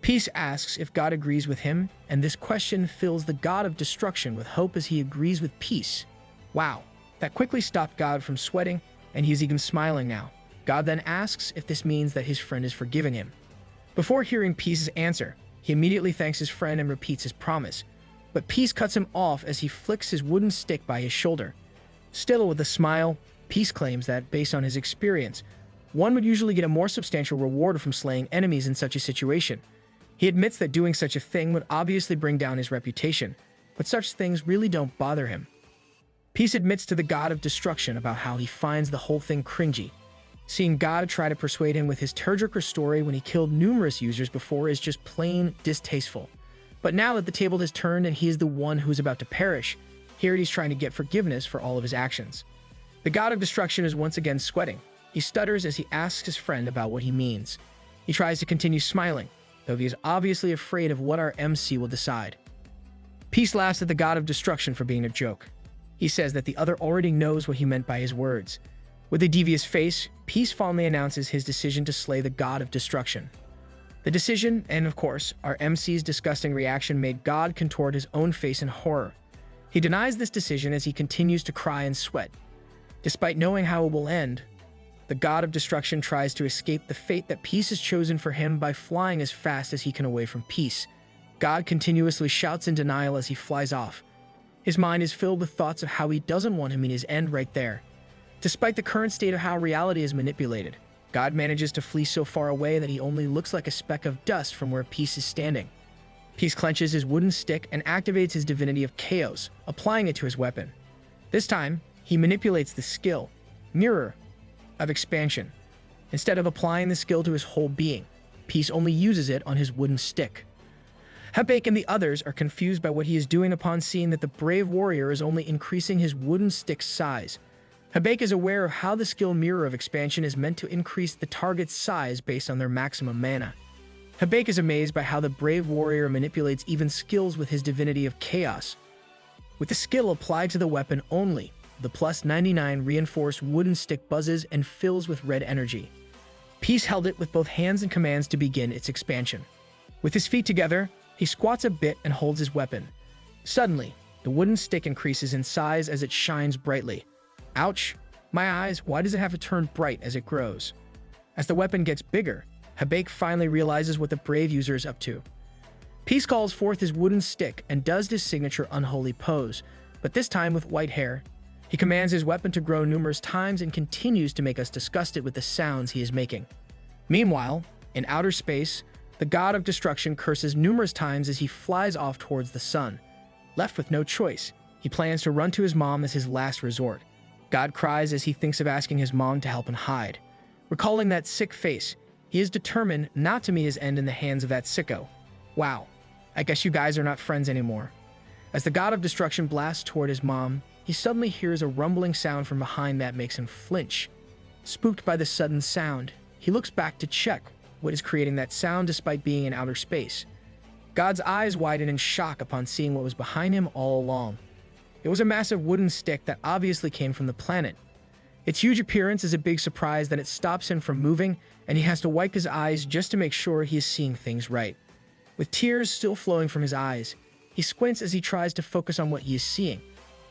Peace asks if God agrees with him, and this question fills the god of destruction with hope as he agrees with Peace. Wow, that quickly stopped God from sweating, and he's even smiling now. God then asks if this means that his friend is forgiving him. Before hearing Peace's answer, he immediately thanks his friend and repeats his promise. But Peace cuts him off as he flicks his wooden stick by his shoulder. Still with a smile, Peace claims that, based on his experience, one would usually get a more substantial reward from slaying enemies in such a situation. He admits that doing such a thing would obviously bring down his reputation, but such things really don't bother him. Peace admits to the god of destruction about how he finds the whole thing cringy. Seeing God try to persuade him with his tearjerker story when he killed numerous users before is just plain distasteful. But now that the table has turned and he is the one who's about to perish, here he's trying to get forgiveness for all of his actions. The god of destruction is once again sweating. He stutters as he asks his friend about what he means. He tries to continue smiling, though he is obviously afraid of what our MC will decide. Peace laughs at the god of destruction for being a joke. He says that the other already knows what he meant by his words. With a devious face, Peace fondly announces his decision to slay the god of destruction. The decision, and of course, our MC's disgusting reaction made God contort his own face in horror. He denies this decision as he continues to cry and sweat. Despite knowing how it will end, the god of destruction tries to escape the fate that Peace has chosen for him by flying as fast as he can away from Peace. God continuously shouts in denial as he flies off. His mind is filled with thoughts of how he doesn't want him in his end right there. Despite the current state of how reality is manipulated, God manages to flee so far away that he only looks like a speck of dust from where Peace is standing. Peace clenches his wooden stick and activates his divinity of chaos, applying it to his weapon. This time, he manipulates the skill, Mirror, of expansion. Instead of applying the skill to his whole being, Peace only uses it on his wooden stick. Habake and the others are confused by what he is doing upon seeing that the brave warrior is only increasing his wooden stick's size. Habake is aware of how the skill Mirror of Expansion is meant to increase the target's size based on their maximum mana. Habake is amazed by how the brave warrior manipulates even skills with his divinity of chaos. With the skill applied to the weapon only, the plus 99 reinforced wooden stick buzzes and fills with red energy. Peace held it with both hands and commands to begin its expansion. With his feet together, he squats a bit and holds his weapon. Suddenly, the wooden stick increases in size as it shines brightly. Ouch! My eyes, why does it have to turn bright as it grows? As the weapon gets bigger, Habake finally realizes what the brave user is up to. Peace calls forth his wooden stick and does his signature unholy pose, but this time with white hair. He commands his weapon to grow numerous times and continues to make us disgusted with the sounds he is making. Meanwhile, in outer space, the god of destruction curses numerous times as he flies off towards the sun. Left with no choice, he plans to run to his mom as his last resort. God cries as he thinks of asking his mom to help him hide. Recalling that sick face, he is determined not to meet his end in the hands of that sicko. Wow, I guess you guys are not friends anymore. As the god of destruction blasts toward his mom, he suddenly hears a rumbling sound from behind that makes him flinch. Spooked by the sudden sound, he looks back to check what is creating that sound despite being in outer space. God's eyes widen in shock upon seeing what was behind him all along. It was a massive wooden stick that obviously came from the planet. Its huge appearance is a big surprise that it stops him from moving, and he has to wipe his eyes just to make sure he is seeing things right. With tears still flowing from his eyes, he squints as he tries to focus on what he is seeing.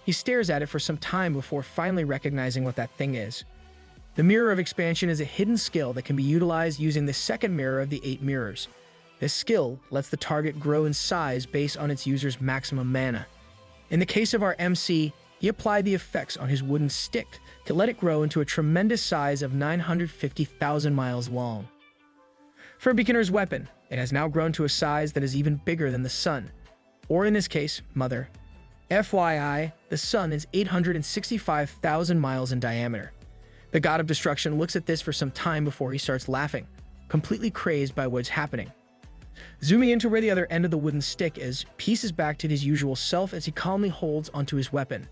He stares at it for some time before finally recognizing what that thing is. The Mirror of Expansion is a hidden skill that can be utilized using the second mirror of the 8 mirrors. This skill lets the target grow in size based on its user's maximum mana. In the case of our MC, he applied the effects on his wooden stick to let it grow into a tremendous size of 950,000 miles long. For a beginner's weapon, it has now grown to a size that is even bigger than the sun, or in this case, Mother. FYI, the sun is 865,000 miles in diameter. The god of destruction looks at this for some time before he starts laughing, completely crazed by what's happening. Zooming into where the other end of the wooden stick is, Peace is back to his usual self as he calmly holds onto his weapon.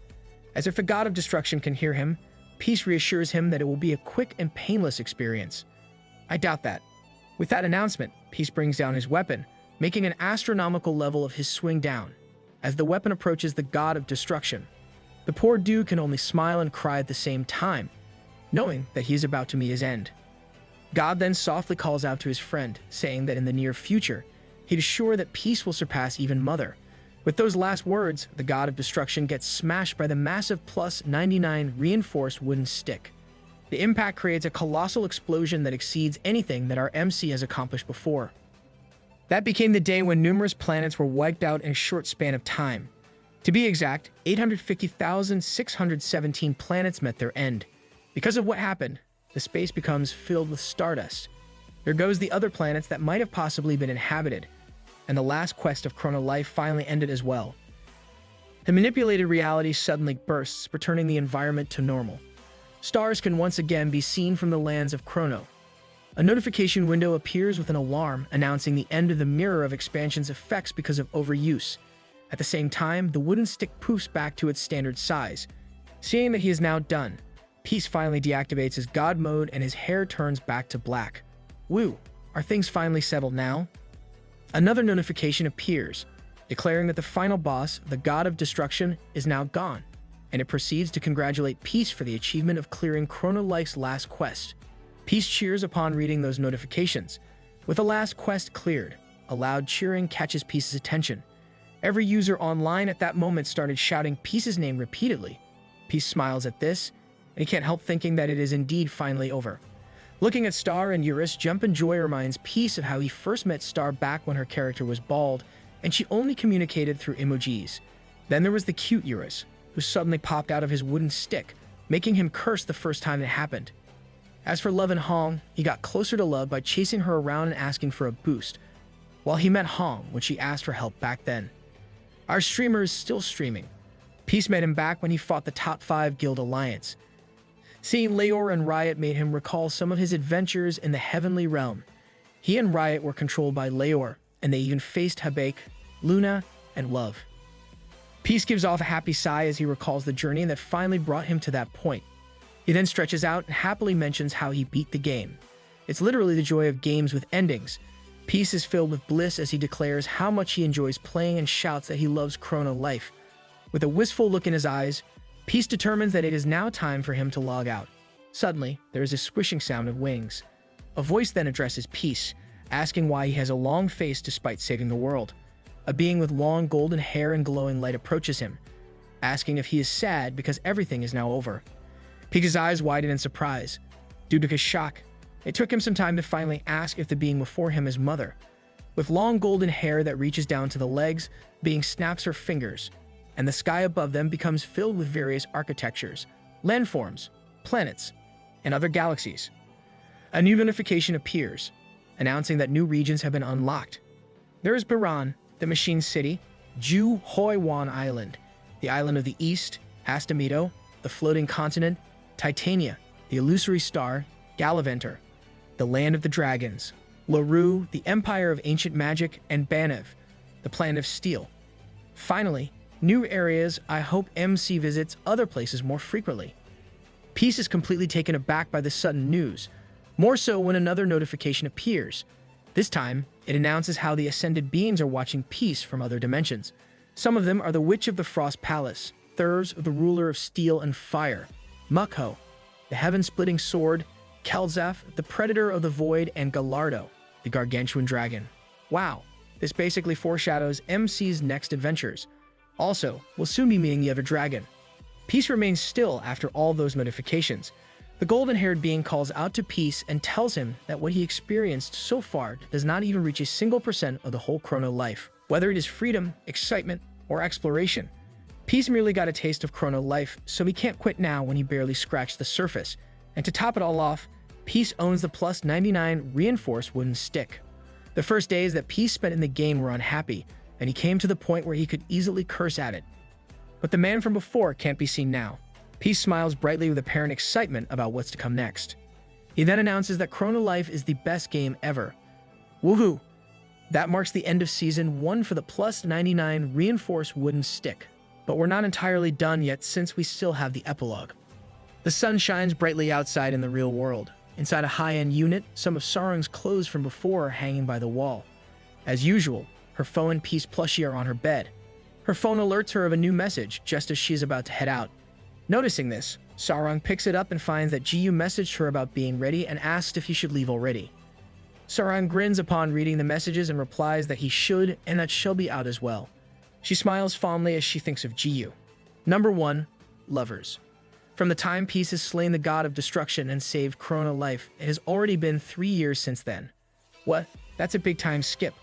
As if the god of destruction can hear him, Peace reassures him that it will be a quick and painless experience. I doubt that. With that announcement, Peace brings down his weapon, making an astronomical level of his swing down. As the weapon approaches the god of destruction, the poor dude can only smile and cry at the same time, knowing that he is about to meet his end. God then softly calls out to his friend, saying that in the near future, he is sure that Peace will surpass even Mother. With those last words, the god of destruction gets smashed by the massive plus 99 reinforced wooden stick. The impact creates a colossal explosion that exceeds anything that our MC has accomplished before. That became the day when numerous planets were wiped out in a short span of time. To be exact, 850,617 planets met their end. Because of what happened, the space becomes filled with stardust. There goes the other planets that might have possibly been inhabited, and the last quest of Chrono Life finally ended as well. The manipulated reality suddenly bursts, returning the environment to normal. Stars can once again be seen from the lands of Chrono. A notification window appears with an alarm announcing the end of the Mirror of Expansion's effects because of overuse. At the same time, the wooden stick poofs back to its standard size. Seeing that he is now done, Peace finally deactivates his god mode and his hair turns back to black. Woo, are things finally settled now? Another notification appears, declaring that the final boss, the god of destruction, is now gone, and it proceeds to congratulate Peace for the achievement of clearing Chrono Life's last quest. Peace cheers upon reading those notifications. With the last quest cleared, a loud cheering catches Peace's attention. Every user online at that moment started shouting Peace's name repeatedly. Peace smiles at this, and he can't help thinking that it is indeed finally over. Looking at Star and Eurus, Jump and Joy reminds Peace of how he first met Star back when her character was bald, and she only communicated through emojis. Then there was the cute Eurus, who suddenly popped out of his wooden stick, making him curse the first time it happened. As for Love and Hong, he got closer to Love by chasing her around and asking for a boost, while he met Hong when she asked for help back then. Our streamer is still streaming. Peace met him back when he fought the top 5 guild alliance. Seeing Leor and Riot made him recall some of his adventures in the heavenly realm. He and Riot were controlled by Leor, and they even faced Habake, Luna, and Love. Peace gives off a happy sigh as he recalls the journey that finally brought him to that point. He then stretches out and happily mentions how he beat the game. It's literally the joy of games with endings. Peace is filled with bliss as he declares how much he enjoys playing and shouts that he loves Chrono Life. With a wistful look in his eyes, Peace determines that it is now time for him to log out. Suddenly, there is a squishing sound of wings. A voice then addresses Peace, asking why he has a long face despite saving the world. A being with long golden hair and glowing light approaches him, asking if he is sad because everything is now over. Peace's eyes widen in surprise. Due to his shock, it took him some time to finally ask if the being before him is Mother. With long golden hair that reaches down to the legs, being snaps her fingers, and the sky above them becomes filled with various architectures, landforms, planets, and other galaxies. A new notification appears, announcing that new regions have been unlocked. There is Baran, the Machine City, Ju Hoi Wan Island, the Island of the East, Hastamito, the Floating Continent, Titania, the Illusory Star, Galaventor, the Land of the Dragons, Larue, the Empire of Ancient Magic, and Banev, the Planet of Steel. Finally, new areas. I hope MC visits other places more frequently. Peace is completely taken aback by this sudden news, more so when another notification appears. This time, it announces how the Ascended Beings are watching Peace from other dimensions. Some of them are the Witch of the Frost Palace, Thurs, the Ruler of Steel and Fire, Mukho, the Heaven-Splitting Sword, Kelzaf, the Predator of the Void, and Gallardo, the Gargantuan Dragon. Wow, this basically foreshadows MC's next adventures. Also, we'll soon be meeting the other dragon. Peace remains still after all those notifications. The golden-haired being calls out to Peace and tells him that what he experienced so far does not even reach a single % of the whole Chrono Life. Whether it is freedom, excitement, or exploration, Peace merely got a taste of Chrono Life, so he can't quit now when he barely scratched the surface. And to top it all off, Peace owns the plus 99 reinforced wooden stick. The first days that Peace spent in the game were unhappy, and he came to the point where he could easily curse at it. But the man from before can't be seen now. Peace smiles brightly with apparent excitement about what's to come next. He then announces that Chrono Life is the best game ever. Woohoo! That marks the end of Season 1 for the plus 99 reinforced wooden stick. But we're not entirely done yet since we still have the epilogue. The sun shines brightly outside in the real world. Inside a high-end unit, some of Sarang's clothes from before are hanging by the wall. As usual, her phone and Peace plushie are on her bed. Her phone alerts her of a new message just as she's about to head out. Noticing this, Sarang picks it up and finds that Jiyu messaged her about being ready and asked if he should leave already. Sarang grins upon reading the messages and replies that he should and that she'll be out as well. She smiles fondly as she thinks of Jiyu. Number 1. Lovers. From the time Peace has slain the god of destruction and saved Chrono life, it has already been 3 years since then. What? That's a big time skip.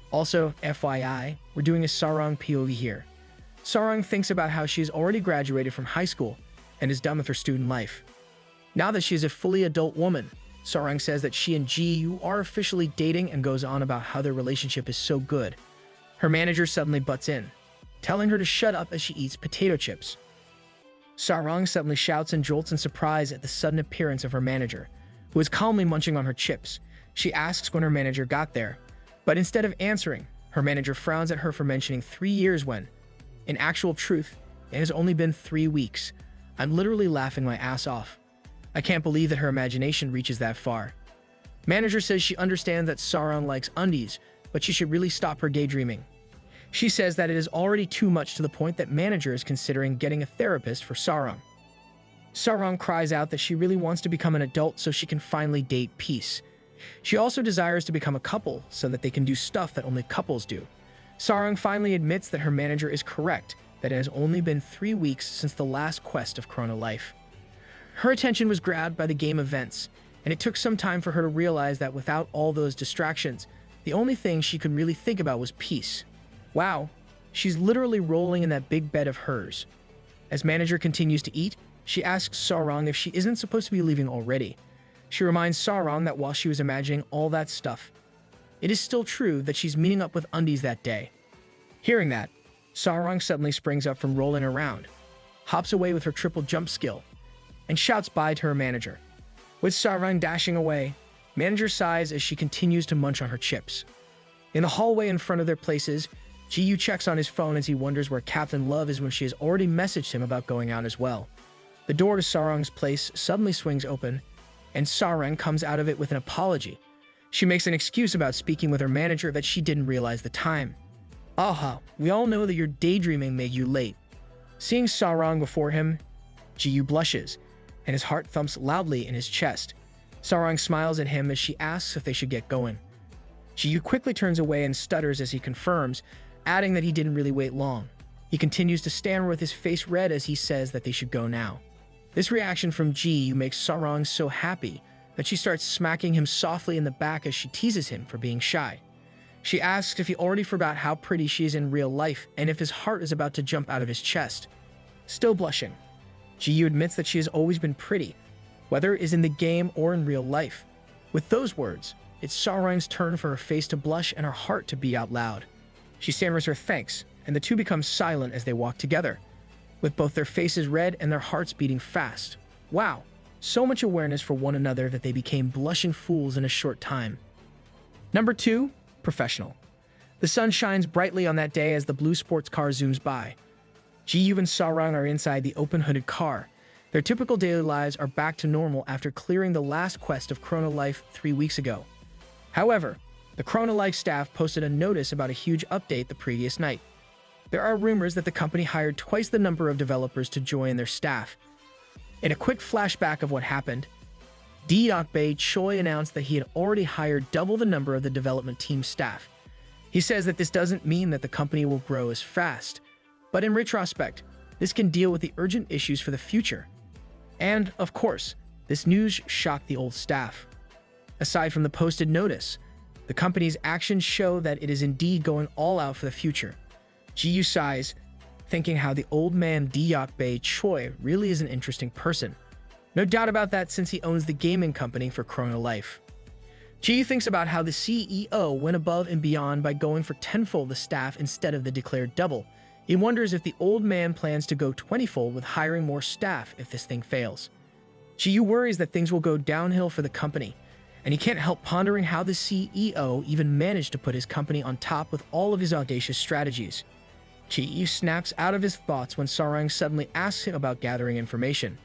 Also, FYI, we're doing a Sarang POV here. Sarang thinks about how she's already graduated from high school and is done with her student life. Now that she is a fully adult woman, Sarang says that she and Jiyu are officially dating and goes on about how their relationship is so good. Her manager suddenly butts in, telling her to shut up as she eats potato chips. Sarang suddenly shouts and jolts in surprise at the sudden appearance of her manager, who is calmly munching on her chips. She asks when her manager got there, but instead of answering, her manager frowns at her for mentioning 3 years when, in actual truth, it has only been 3 weeks. I'm literally laughing my ass off. I can't believe that her imagination reaches that far. Manager says she understands that Sarang likes undies, but she should really stop her daydreaming. She says that it is already too much to the point that manager is considering getting a therapist for Sarang. Sarang cries out that she really wants to become an adult so she can finally date Peace. She also desires to become a couple so that they can do stuff that only couples do. Sarang finally admits that her manager is correct, that it has only been 3 weeks since the last quest of Chrono Life. Her attention was grabbed by the game events, and it took some time for her to realize that without all those distractions, the only thing she could really think about was Peace. Wow, she's literally rolling in that big bed of hers. As manager continues to eat, she asks Sarang if she isn't supposed to be leaving already. She reminds Sarang that while she was imagining all that stuff, it is still true that she's meeting up with undies that day. Hearing that, Sarang suddenly springs up from rolling around, hops away with her triple jump skill, and shouts bye to her manager. With Sarang dashing away, manager sighs as she continues to munch on her chips. In the hallway in front of their places, Jiyu checks on his phone as he wonders where Captain Love is when she has already messaged him about going out as well. The door to Sarang's place suddenly swings open, and Sarang comes out of it with an apology. She makes an excuse about speaking with her manager that she didn't realize the time. Aha, we all know that your daydreaming made you late. Seeing Sarang before him, Jiyu blushes, and his heart thumps loudly in his chest. Sarang smiles at him as she asks if they should get going. Jiyu quickly turns away and stutters as he confirms, adding that he didn't really wait long. He continues to stand with his face red as he says that they should go now. This reaction from Jiyu makes Sarang so happy that she starts smacking him softly in the back as she teases him for being shy. She asks if he already forgot how pretty she is in real life and if his heart is about to jump out of his chest. Still blushing, Jiyu admits that she has always been pretty, whether it is in the game or in real life. With those words, it's Sarang's turn for her face to blush and her heart to beat out loud. She stammers her thanks, and the two become silent as they walk together, with both their faces red and their hearts beating fast. Wow, so much awareness for one another that they became blushing fools in a short time. Number 2. Professional. The sun shines brightly on that day as the blue sports car zooms by. Jiyu and Sarang are inside the open-hooded car. Their typical daily lives are back to normal after clearing the last quest of Chrono Life 3 weeks ago. However, the Chrono Life staff posted a notice about a huge update the previous night. There are rumors that the company hired twice the number of developers to join their staff. In a quick flashback of what happened, Dejected Choi announced that he had already hired double the number of the development team staff. He says that this doesn't mean that the company will grow as fast, but in retrospect, this can deal with the urgent issues for the future. And, of course, this news shocked the old staff. Aside from the posted notice, the company's actions show that it is indeed going all out for the future. Jiyu sighs, thinking how the old man Dejected Choi really is an interesting person. No doubt about that since he owns the gaming company for Chrono Life. Jiyu thinks about how the CEO went above and beyond by going for tenfold the staff instead of the declared double. He wonders if the old man plans to go 20-fold with hiring more staff if this thing fails. Jiyu worries that things will go downhill for the company, and he can't help pondering how the CEO even managed to put his company on top with all of his audacious strategies. Ji-yu snaps out of his thoughts when Sarang suddenly asks him about gathering information.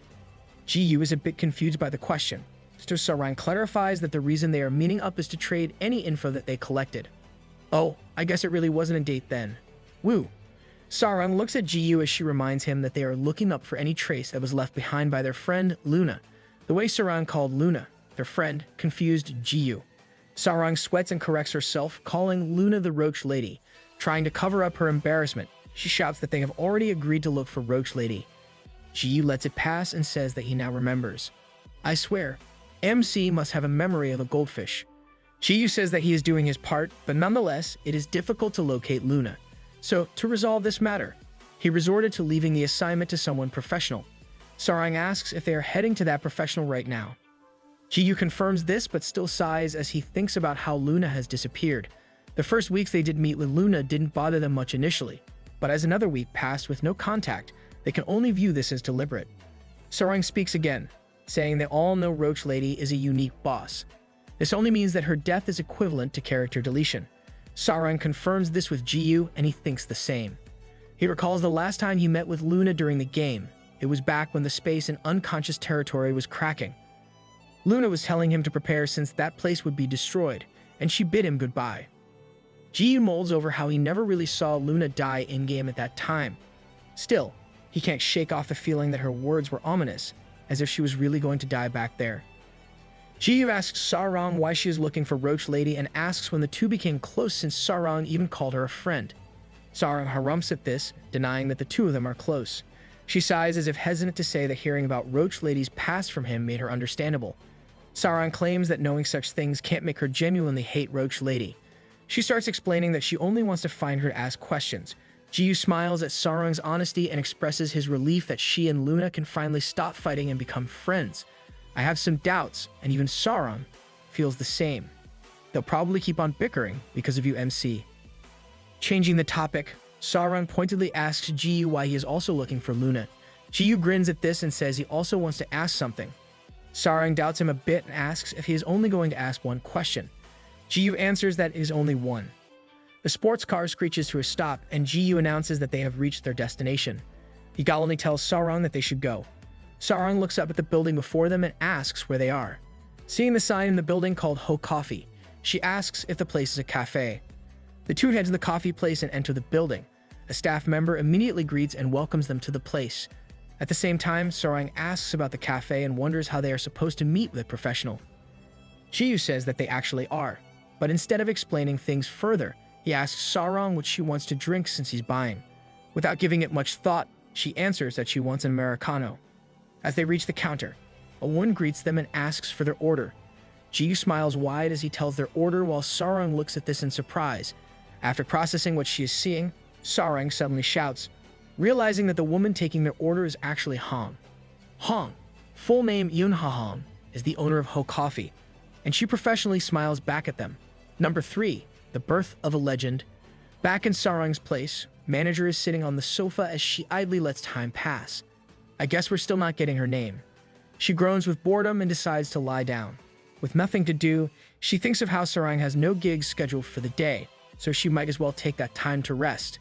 Ji-yu is a bit confused by the question, so Sarang clarifies that the reason they are meeting up is to trade any info that they collected. Oh, I guess it really wasn't a date then. Woo. Sarang looks at Ji-yu as she reminds him that they are looking up for any trace that was left behind by their friend, Luna. The way Sarang called Luna, their friend, confused Ji-yu. Sarang sweats and corrects herself, calling Luna the Roach Lady. Trying to cover up her embarrassment, she shouts that they have already agreed to look for Roach Lady. Ji-yu lets it pass and says that he now remembers. I swear, MC must have a memory of a goldfish. Ji-yu says that he is doing his part, but nonetheless, it is difficult to locate Luna. So, to resolve this matter, he resorted to leaving the assignment to someone professional. Sarang asks if they are heading to that professional right now. Ji-yu confirms this but still sighs as he thinks about how Luna has disappeared. The first weeks they did meet with Luna didn't bother them much initially, but as another week passed with no contact, they can only view this as deliberate. Sarang speaks again, saying they all know Roach Lady is a unique boss. This only means that her death is equivalent to character deletion. Sarang confirms this with Ji-yu and he thinks the same. He recalls the last time he met with Luna during the game. It was back when the space in unconscious territory was cracking. Luna was telling him to prepare since that place would be destroyed, and she bid him goodbye. Ji-yu molds over how he never really saw Luna die in-game at that time. Still, he can't shake off the feeling that her words were ominous, as if she was really going to die back there. Ji-yu asks Sarang why she is looking for Roach Lady and asks when the two became close since Sarang even called her a friend. Sarang harumphs at this, denying that the two of them are close. She sighs as if hesitant to say that hearing about Roach Lady's past from him made her understandable. Sarang claims that knowing such things can't make her genuinely hate Roach Lady. She starts explaining that she only wants to find her to ask questions. Ji-yu smiles at Sarang's honesty and expresses his relief that she and Luna can finally stop fighting and become friends. I have some doubts, and even Sarang feels the same. They'll probably keep on bickering because of you, MC. Changing the topic, Sarang pointedly asks Ji-yu why he is also looking for Luna. Ji-yu grins at this and says he also wants to ask something. Sarang doubts him a bit and asks if he is only going to ask one question. Ji-yu answers that it is only one. The sports car screeches to a stop, and Ji-yu announces that they have reached their destination. He gallantly tells Sarang that they should go. Sarang looks up at the building before them and asks where they are. Seeing the sign in the building called Ho Coffee, she asks if the place is a cafe. The two head to the coffee place and enter the building. A staff member immediately greets and welcomes them to the place. At the same time, Sarang asks about the cafe and wonders how they are supposed to meet with a professional. Ji-yu says that they actually are, but instead of explaining things further, he asks Sarang what she wants to drink since he's buying. Without giving it much thought, she answers that she wants an Americano. As they reach the counter, a woman greets them and asks for their order. Ji-yu smiles wide as he tells their order while Sarang looks at this in surprise. After processing what she is seeing, Sarang suddenly shouts, realizing that the woman taking their order is actually Hong. Hong, full name Yun Ha Hong, is the owner of Ho Coffee, and she professionally smiles back at them. Number 3, the birth of a legend. Back in Sarang's place, manager is sitting on the sofa as she idly lets time pass. I guess we're still not getting her name. She groans with boredom and decides to lie down. With nothing to do, she thinks of how Sarang has no gigs scheduled for the day, so she might as well take that time to rest.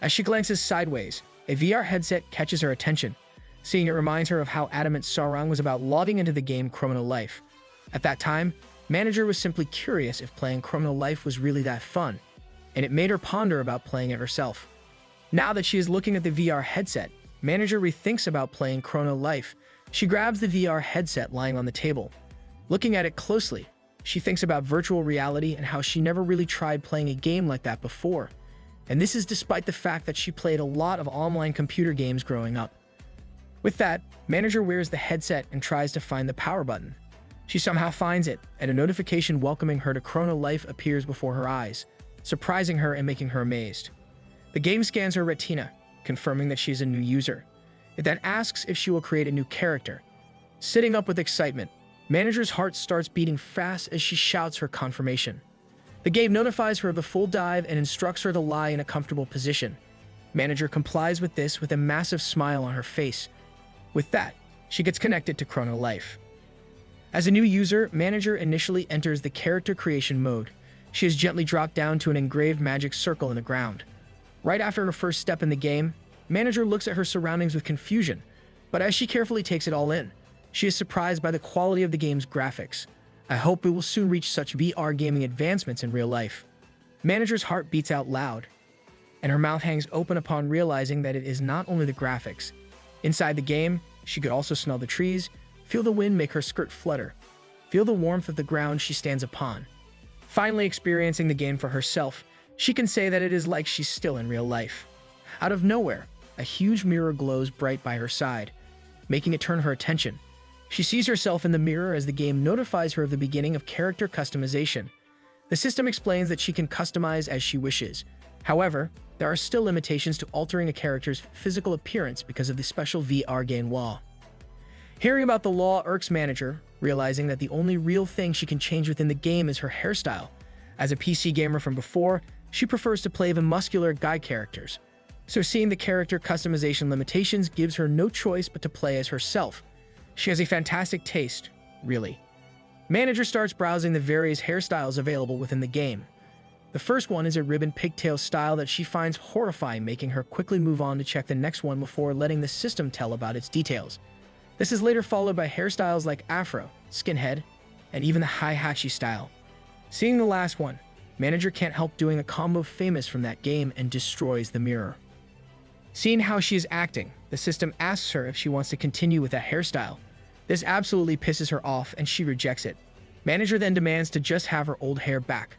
As she glances sideways, a VR headset catches her attention. Seeing it reminds her of how adamant Sarang was about logging into the game Criminal Life. At that time, manager was simply curious if playing Criminal Life was really that fun, and it made her ponder about playing it herself. Now that she is looking at the VR headset, manager rethinks about playing Chrono Life. She grabs the VR headset lying on the table. Looking at it closely, she thinks about virtual reality and how she never really tried playing a game like that before. And this is despite the fact that she played a lot of online computer games growing up. With that, manager wears the headset and tries to find the power button. She somehow finds it, and a notification welcoming her to Chrono Life appears before her eyes, surprising her and making her amazed. The game scans her retina, confirming that she is a new user. It then asks if she will create a new character. Sitting up with excitement, manager's heart starts beating fast as she shouts her confirmation. The game notifies her of the full dive and instructs her to lie in a comfortable position. Manager complies with this with a massive smile on her face. With that, she gets connected to Chrono Life. As a new user, Manager initially enters the character creation mode. She is gently dropped down to an engraved magic circle in the ground. Right after her first step in the game, Manager looks at her surroundings with confusion, but as she carefully takes it all in, she is surprised by the quality of the game's graphics. I hope we will soon reach such VR gaming advancements in real life. Manager's heart beats out loud, and her mouth hangs open upon realizing that it is not only the graphics. Inside the game, she could also smell the trees, feel the wind make her skirt flutter, feel the warmth of the ground she stands upon. Finally experiencing the game for herself, she can say that it is like she's still in real life. Out of nowhere, a huge mirror glows bright by her side, making it turn her attention. She sees herself in the mirror as the game notifies her of the beginning of character customization. The system explains that she can customize as she wishes. However, there are still limitations to altering a character's physical appearance because of the special VR game law. Hearing about the law irks Manager, realizing that the only real thing she can change within the game is her hairstyle. As a PC gamer from before, she prefers to play the muscular guy characters. So seeing the character customization limitations gives her no choice but to play as herself. She has a fantastic taste, really. Manager starts browsing the various hairstyles available within the game. The first one is a ribbon pigtail style that she finds horrifying, making her quickly move on to check the next one before letting the system tell about its details. This is later followed by hairstyles like afro, skinhead, and even the Heihachi style. Seeing the last one, Manager can't help doing a combo famous from that game and destroys the mirror. Seeing how she is acting, the system asks her if she wants to continue with that hairstyle. This absolutely pisses her off and she rejects it. Manager then demands to just have her old hair back.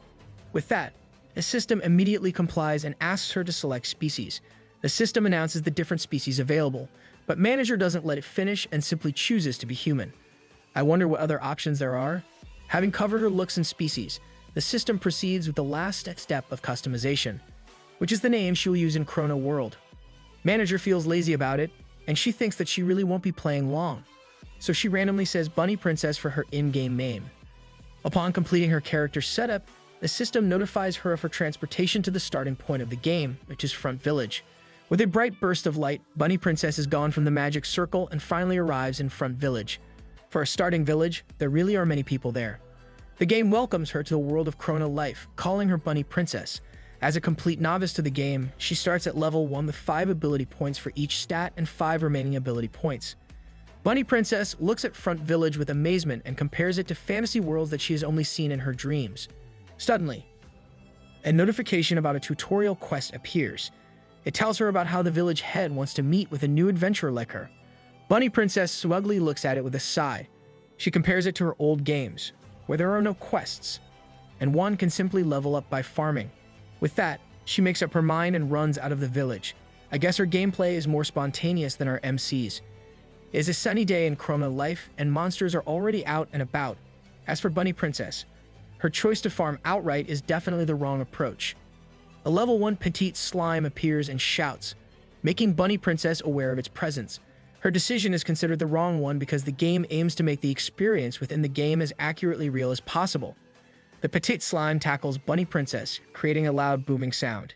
With that, the system immediately complies and asks her to select species. The system announces the different species available, but Manager doesn't let it finish and simply chooses to be human. I wonder what other options there are? Having covered her looks and species, the system proceeds with the last step of customization, which is the name she will use in Chrono World. Manager feels lazy about it, and she thinks that she really won't be playing long, so she randomly says Bunny Princess for her in-game name. Upon completing her character setup, the system notifies her of her transportation to the starting point of the game, which is Front Village. With a bright burst of light, Bunny Princess is gone from the magic circle and finally arrives in Front Village. For a starting village, there really are many people there. The game welcomes her to the world of Chrono life, calling her Bunny Princess. As a complete novice to the game, she starts at level 1 with 5 ability points for each stat and 5 remaining ability points. Bunny Princess looks at Front Village with amazement and compares it to fantasy worlds that she has only seen in her dreams. Suddenly, a notification about a tutorial quest appears. It tells her about how the village head wants to meet with a new adventurer like her. Bunny Princess smugly looks at it with a sigh. She compares it to her old games, where there are no quests, and one can simply level up by farming. With that, she makes up her mind and runs out of the village. I guess her gameplay is more spontaneous than our MC's. It is a sunny day in Chrono life, and monsters are already out and about. As for Bunny Princess, her choice to farm outright is definitely the wrong approach. A level 1 petite slime appears and shouts, making Bunny Princess aware of its presence. Her decision is considered the wrong one because the game aims to make the experience within the game as accurately real as possible. The petite slime tackles Bunny Princess, creating a loud booming sound.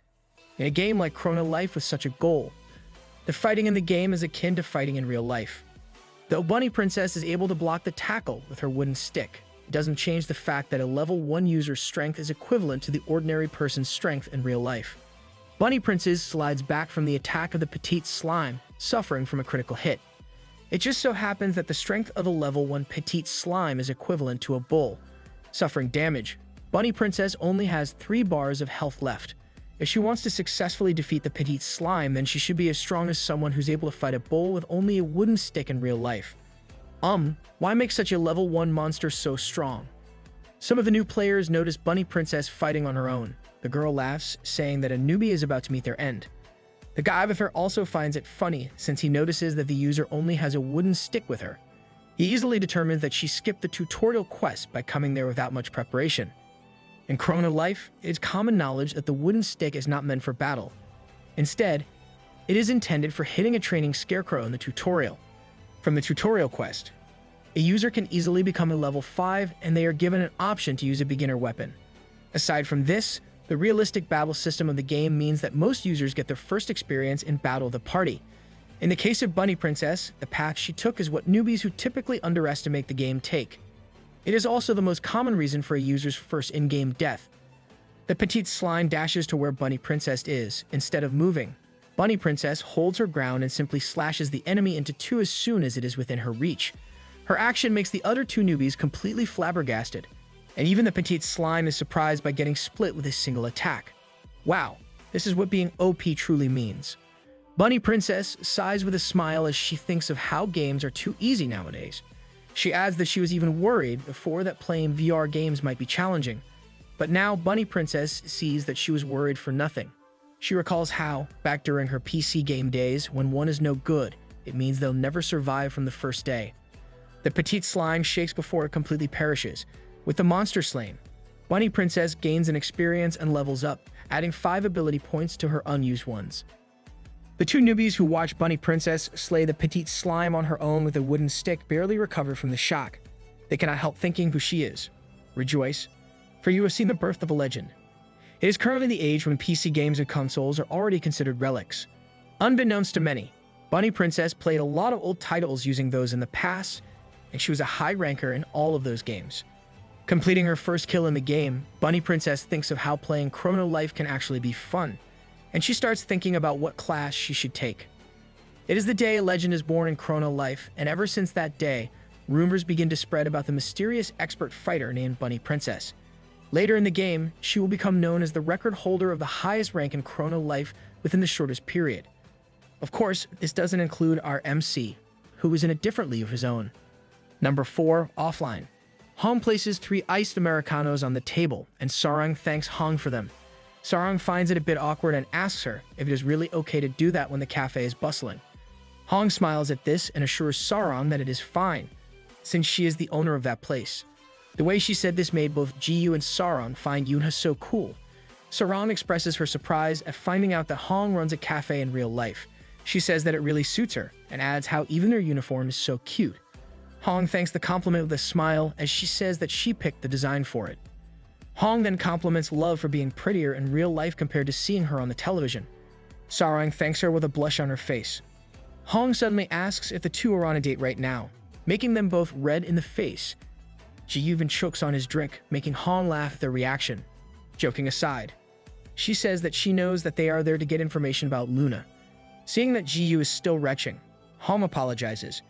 In a game like Chrono Life with such a goal, the fighting in the game is akin to fighting in real life. Though Bunny Princess is able to block the tackle with her wooden stick, it doesn't change the fact that a level 1 user's strength is equivalent to the ordinary person's strength in real life. Bunny Princess slides back from the attack of the petite slime, suffering from a critical hit. It just so happens that the strength of a level 1 petite slime is equivalent to a bull. Suffering damage, Bunny Princess only has 3 bars of health left. If she wants to successfully defeat the petite slime, then she should be as strong as someone who's able to fight a bull with only a wooden stick in real life. Why make such a level 1 monster so strong? Some of the new players notice Bunny Princess fighting on her own. The girl laughs, saying that a newbie is about to meet their end. The guy with her also finds it funny since he notices that the user only has a wooden stick with her. He easily determines that she skipped the tutorial quest by coming there without much preparation. In Chrono Life, it is common knowledge that the wooden stick is not meant for battle. Instead, it is intended for hitting a training scarecrow in the tutorial. From the tutorial quest, a user can easily become a level 5 and they are given an option to use a beginner weapon. Aside from this, the realistic battle system of the game means that most users get their first experience in Battle of the Party. In the case of Bunny Princess, the path she took is what newbies who typically underestimate the game take. It is also the most common reason for a user's first in-game death. The petite slime dashes to where Bunny Princess is. Instead of moving, Bunny Princess holds her ground and simply slashes the enemy into two as soon as it is within her reach. Her action makes the other two newbies completely flabbergasted, and even the petite slime is surprised by getting split with a single attack. Wow, this is what being OP truly means. Bunny Princess sighs with a smile as she thinks of how games are too easy nowadays. She adds that she was even worried before that playing VR games might be challenging, but now Bunny Princess sees that she was worried for nothing. She recalls how, back during her PC game days, when one is no good, it means they'll never survive from the first day. The petite slime shakes before it completely perishes. With the monster slain, Bunny Princess gains an experience and levels up, adding 5 ability points to her unused ones. The two newbies who watch Bunny Princess slay the petite slime on her own with a wooden stick barely recover from the shock. They cannot help thinking who she is. Rejoice, for you have seen the birth of a legend. It is currently the age when PC games and consoles are already considered relics. Unbeknownst to many, Bunny Princess played a lot of old titles using those in the past, and she was a high ranker in all of those games. Completing her first kill in the game, Bunny Princess thinks of how playing Chrono Life can actually be fun, and she starts thinking about what class she should take. It is the day a legend is born in Chrono Life, and ever since that day, rumors begin to spread about the mysterious expert fighter named Bunny Princess. Later in the game, she will become known as the record holder of the highest rank in Chrono Life within the shortest period. Of course, this doesn't include our MC, who is in a different league of his own. Number 4, Offline. Hong places 3 iced Americanos on the table, and Sarang thanks Hong for them. Sarang finds it a bit awkward and asks her if it is really okay to do that when the cafe is bustling. Hong smiles at this and assures Sarang that it is fine, since she is the owner of that place. The way she said this made both Ji-yu and Sarang find Yunha so cool. Sarang expresses her surprise at finding out that Hong runs a cafe in real life. She says that it really suits her, and adds how even their uniform is so cute. Hong thanks the compliment with a smile as she says that she picked the design for it. Hong then compliments Love for being prettier in real life compared to seeing her on the television. Sarang thanks her with a blush on her face. Hong suddenly asks if the two are on a date right now, making them both red in the face. Ji-yu even chokes on his drink, making Hong laugh at their reaction. Joking aside, she says that she knows that they are there to get information about Luna. Seeing that Ji-yu is still retching, Hong apologizes.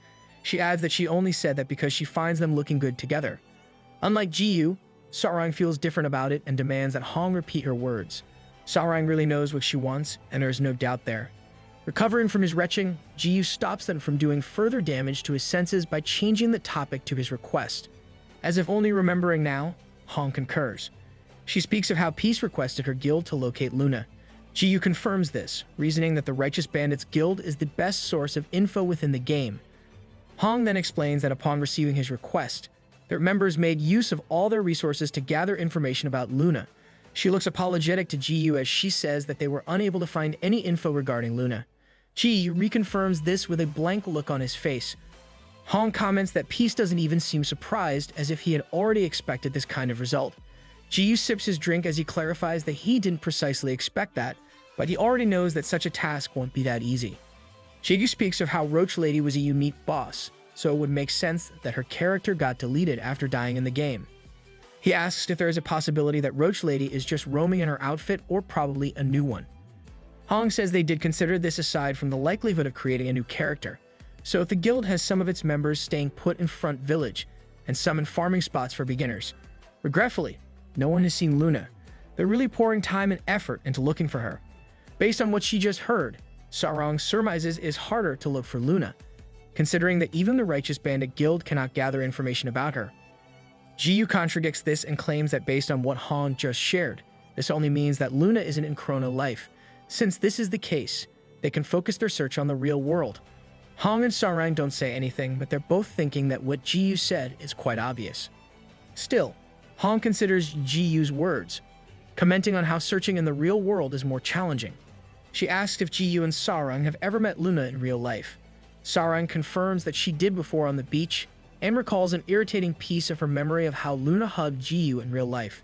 She adds that she only said that because she finds them looking good together. Unlike Ji-yu, Sarang feels different about it and demands that Hong repeat her words. Sarang really knows what she wants, and there is no doubt there. Recovering from his retching, Ji-yu stops them from doing further damage to his senses by changing the topic to his request. As if only remembering now, Hong concurs. She speaks of how Peace requested her guild to locate Luna. Ji-yu confirms this, reasoning that the Righteous Bandits Guild is the best source of info within the game. Hong then explains that upon receiving his request, their members made use of all their resources to gather information about Luna. She looks apologetic to Ji-yu as she says that they were unable to find any info regarding Luna. Ji-yu reconfirms this with a blank look on his face. Hong comments that Peace doesn't even seem surprised, as if he had already expected this kind of result. Ji-yu sips his drink as he clarifies that he didn't precisely expect that, but he already knows that such a task won't be that easy. Ji-yu speaks of how Roach Lady was a unique boss, so it would make sense that her character got deleted after dying in the game. He asks if there is a possibility that Roach Lady is just roaming in her outfit or probably a new one. Hong says they did consider this aside from the likelihood of creating a new character, so if the guild has some of its members staying put in Front Village and some in farming spots for beginners. Regretfully, no one has seen Luna. They're really pouring time and effort into looking for her. Based on what she just heard, Sarang surmises it is harder to look for Luna, considering that even the Righteous Bandit Guild cannot gather information about her. Ji-yu contradicts this and claims that based on what Hong just shared, this only means that Luna isn't in Chrono Life. Since this is the case, they can focus their search on the real world. Hong and Sarang don't say anything, but they're both thinking that what Ji-yu said is quite obvious. Still, Hong considers Ji-yu's words, commenting on how searching in the real world is more challenging. She asks if Ji-yu and Sarang have ever met Luna in real life. Sarang confirms that she did before on the beach, and recalls an irritating piece of her memory of how Luna hugged Ji-yu in real life.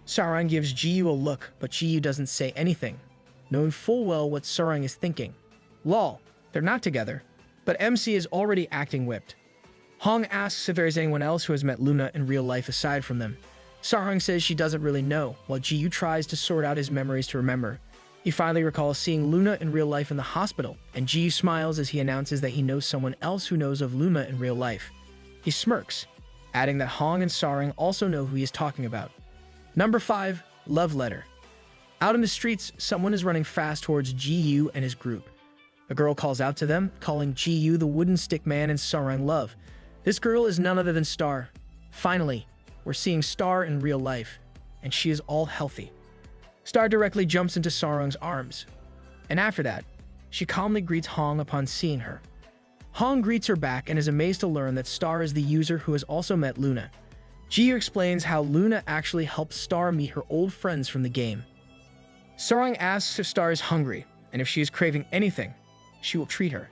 Sarang gives Ji-yu a look, but Ji-yu doesn't say anything, knowing full well what Sarang is thinking. Lol, they're not together, but MC is already acting whipped. Hong asks if there is anyone else who has met Luna in real life aside from them. Sarang says she doesn't really know, while Ji-yu tries to sort out his memories to remember. He finally recalls seeing Luna in real life in the hospital, and Ji-yu smiles as he announces that he knows someone else who knows of Luna in real life. He smirks, adding that Hong and Sarang also know who he is talking about. Number 5. Love Letter. Out in the streets, someone is running fast towards Ji-yu and his group. A girl calls out to them, calling Ji-yu the wooden stick man and Sarang love. This girl is none other than Star. Finally, we're seeing Star in real life, and she is all healthy. Star directly jumps into Sarang's arms, and after that, she calmly greets Hong upon seeing her. Hong greets her back and is amazed to learn that Star is the user who has also met Luna. Ji-yu explains how Luna actually helped Star meet her old friends from the game. Sarang asks if Star is hungry, and if she is craving anything, she will treat her.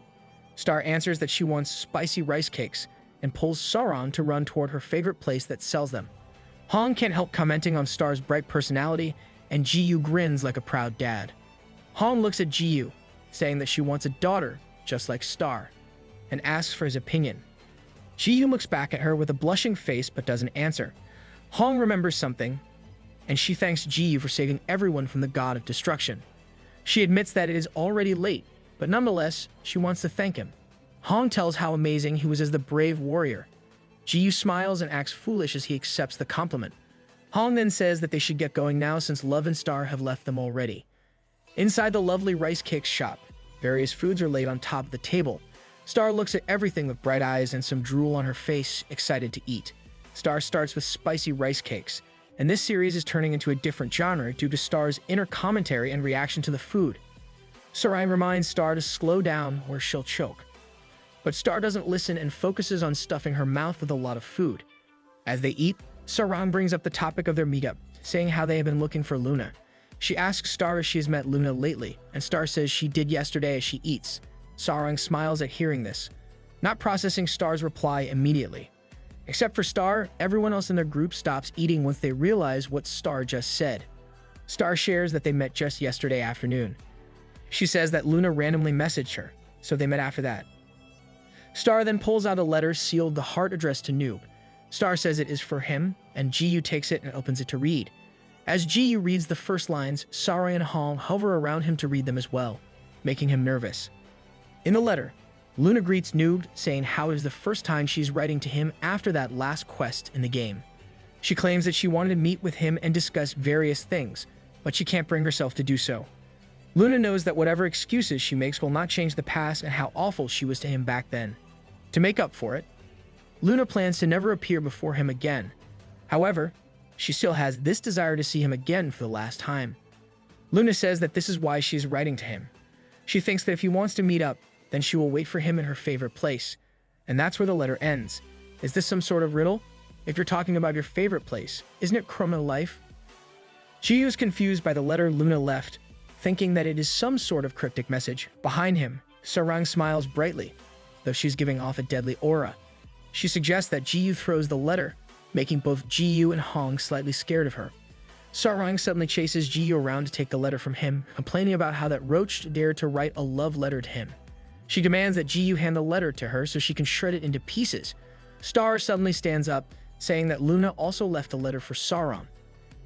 Star answers that she wants spicy rice cakes, and pulls Sarang to run toward her favorite place that sells them. Hong can't help commenting on Star's bright personality, and Ji-yu grins like a proud dad. Hong looks at Ji-yu, saying that she wants a daughter just like Star, and asks for his opinion. Ji-yu looks back at her with a blushing face but doesn't answer. Hong remembers something, and she thanks Ji-yu for saving everyone from the god of destruction. She admits that it is already late, but nonetheless, she wants to thank him. Hong tells how amazing he was as the brave warrior. Ji-yu smiles and acts foolish as he accepts the compliment. Hong then says that they should get going now since Love and Star have left them already. Inside the lovely rice cake shop, various foods are laid on top of the table. Star looks at everything with bright eyes and some drool on her face, excited to eat. Star starts with spicy rice cakes, and this series is turning into a different genre due to Star's inner commentary and reaction to the food. Sarang reminds Star to slow down or she'll choke. But Star doesn't listen and focuses on stuffing her mouth with a lot of food. As they eat, Sarang brings up the topic of their meetup, saying how they have been looking for Luna. She asks Star if she has met Luna lately, and Star says she did yesterday as she eats. Sarang smiles at hearing this, not processing Star's reply immediately. Except for Star, everyone else in their group stops eating once they realize what Star just said. Star shares that they met just yesterday afternoon. She says that Luna randomly messaged her, so they met after that. Star then pulls out a letter sealed the heart addressed to Noob. Star says it is for him, and Ji-yu takes it and opens it to read. As Ji-yu reads the first lines, Sarang and Hong hover around him to read them as well, making him nervous. In the letter, Luna greets Noob, saying how it is the first time she's writing to him after that last quest in the game. She claims that she wanted to meet with him and discuss various things, but she can't bring herself to do so. Luna knows that whatever excuses she makes will not change the past and how awful she was to him back then. To make up for it, Luna plans to never appear before him again. However, she still has this desire to see him again for the last time. Luna says that this is why she is writing to him. She thinks that if he wants to meet up, then she will wait for him in her favorite place. And that's where the letter ends. Is this some sort of riddle? If you're talking about your favorite place, isn't it Chrono Life? Ji-yu is confused by the letter Luna left, thinking that it is some sort of cryptic message. Behind him, Sarang smiles brightly, though she's giving off a deadly aura. She suggests that Ji-yu throws the letter, making both Ji-yu and Hong slightly scared of her. Sarang suddenly chases Ji-yu around to take the letter from him, complaining about how that Roach dared to write a love letter to him. She demands that Ji-yu hand the letter to her so she can shred it into pieces. Star suddenly stands up, saying that Luna also left a letter for Sarang.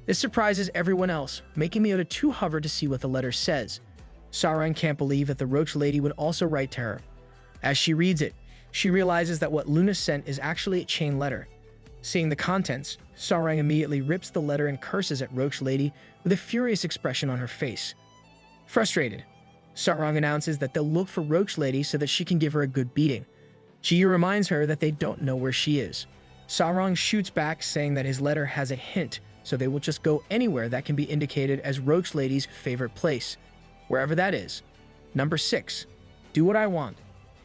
This surprises everyone else, making Miota too hover to see what the letter says. Sarang can't believe that the Roach lady would also write to her. As she reads it, she realizes that what Luna sent is actually a chain letter. Seeing the contents, Sarang immediately rips the letter and curses at Roach Lady with a furious expression on her face. Frustrated, Sarang announces that they'll look for Roach Lady so that she can give her a good beating. Ji-yu reminds her that they don't know where she is. Sarang shoots back, saying that his letter has a hint, so they will just go anywhere that can be indicated as Roach Lady's favorite place, wherever that is. Number 6. Do What I Want.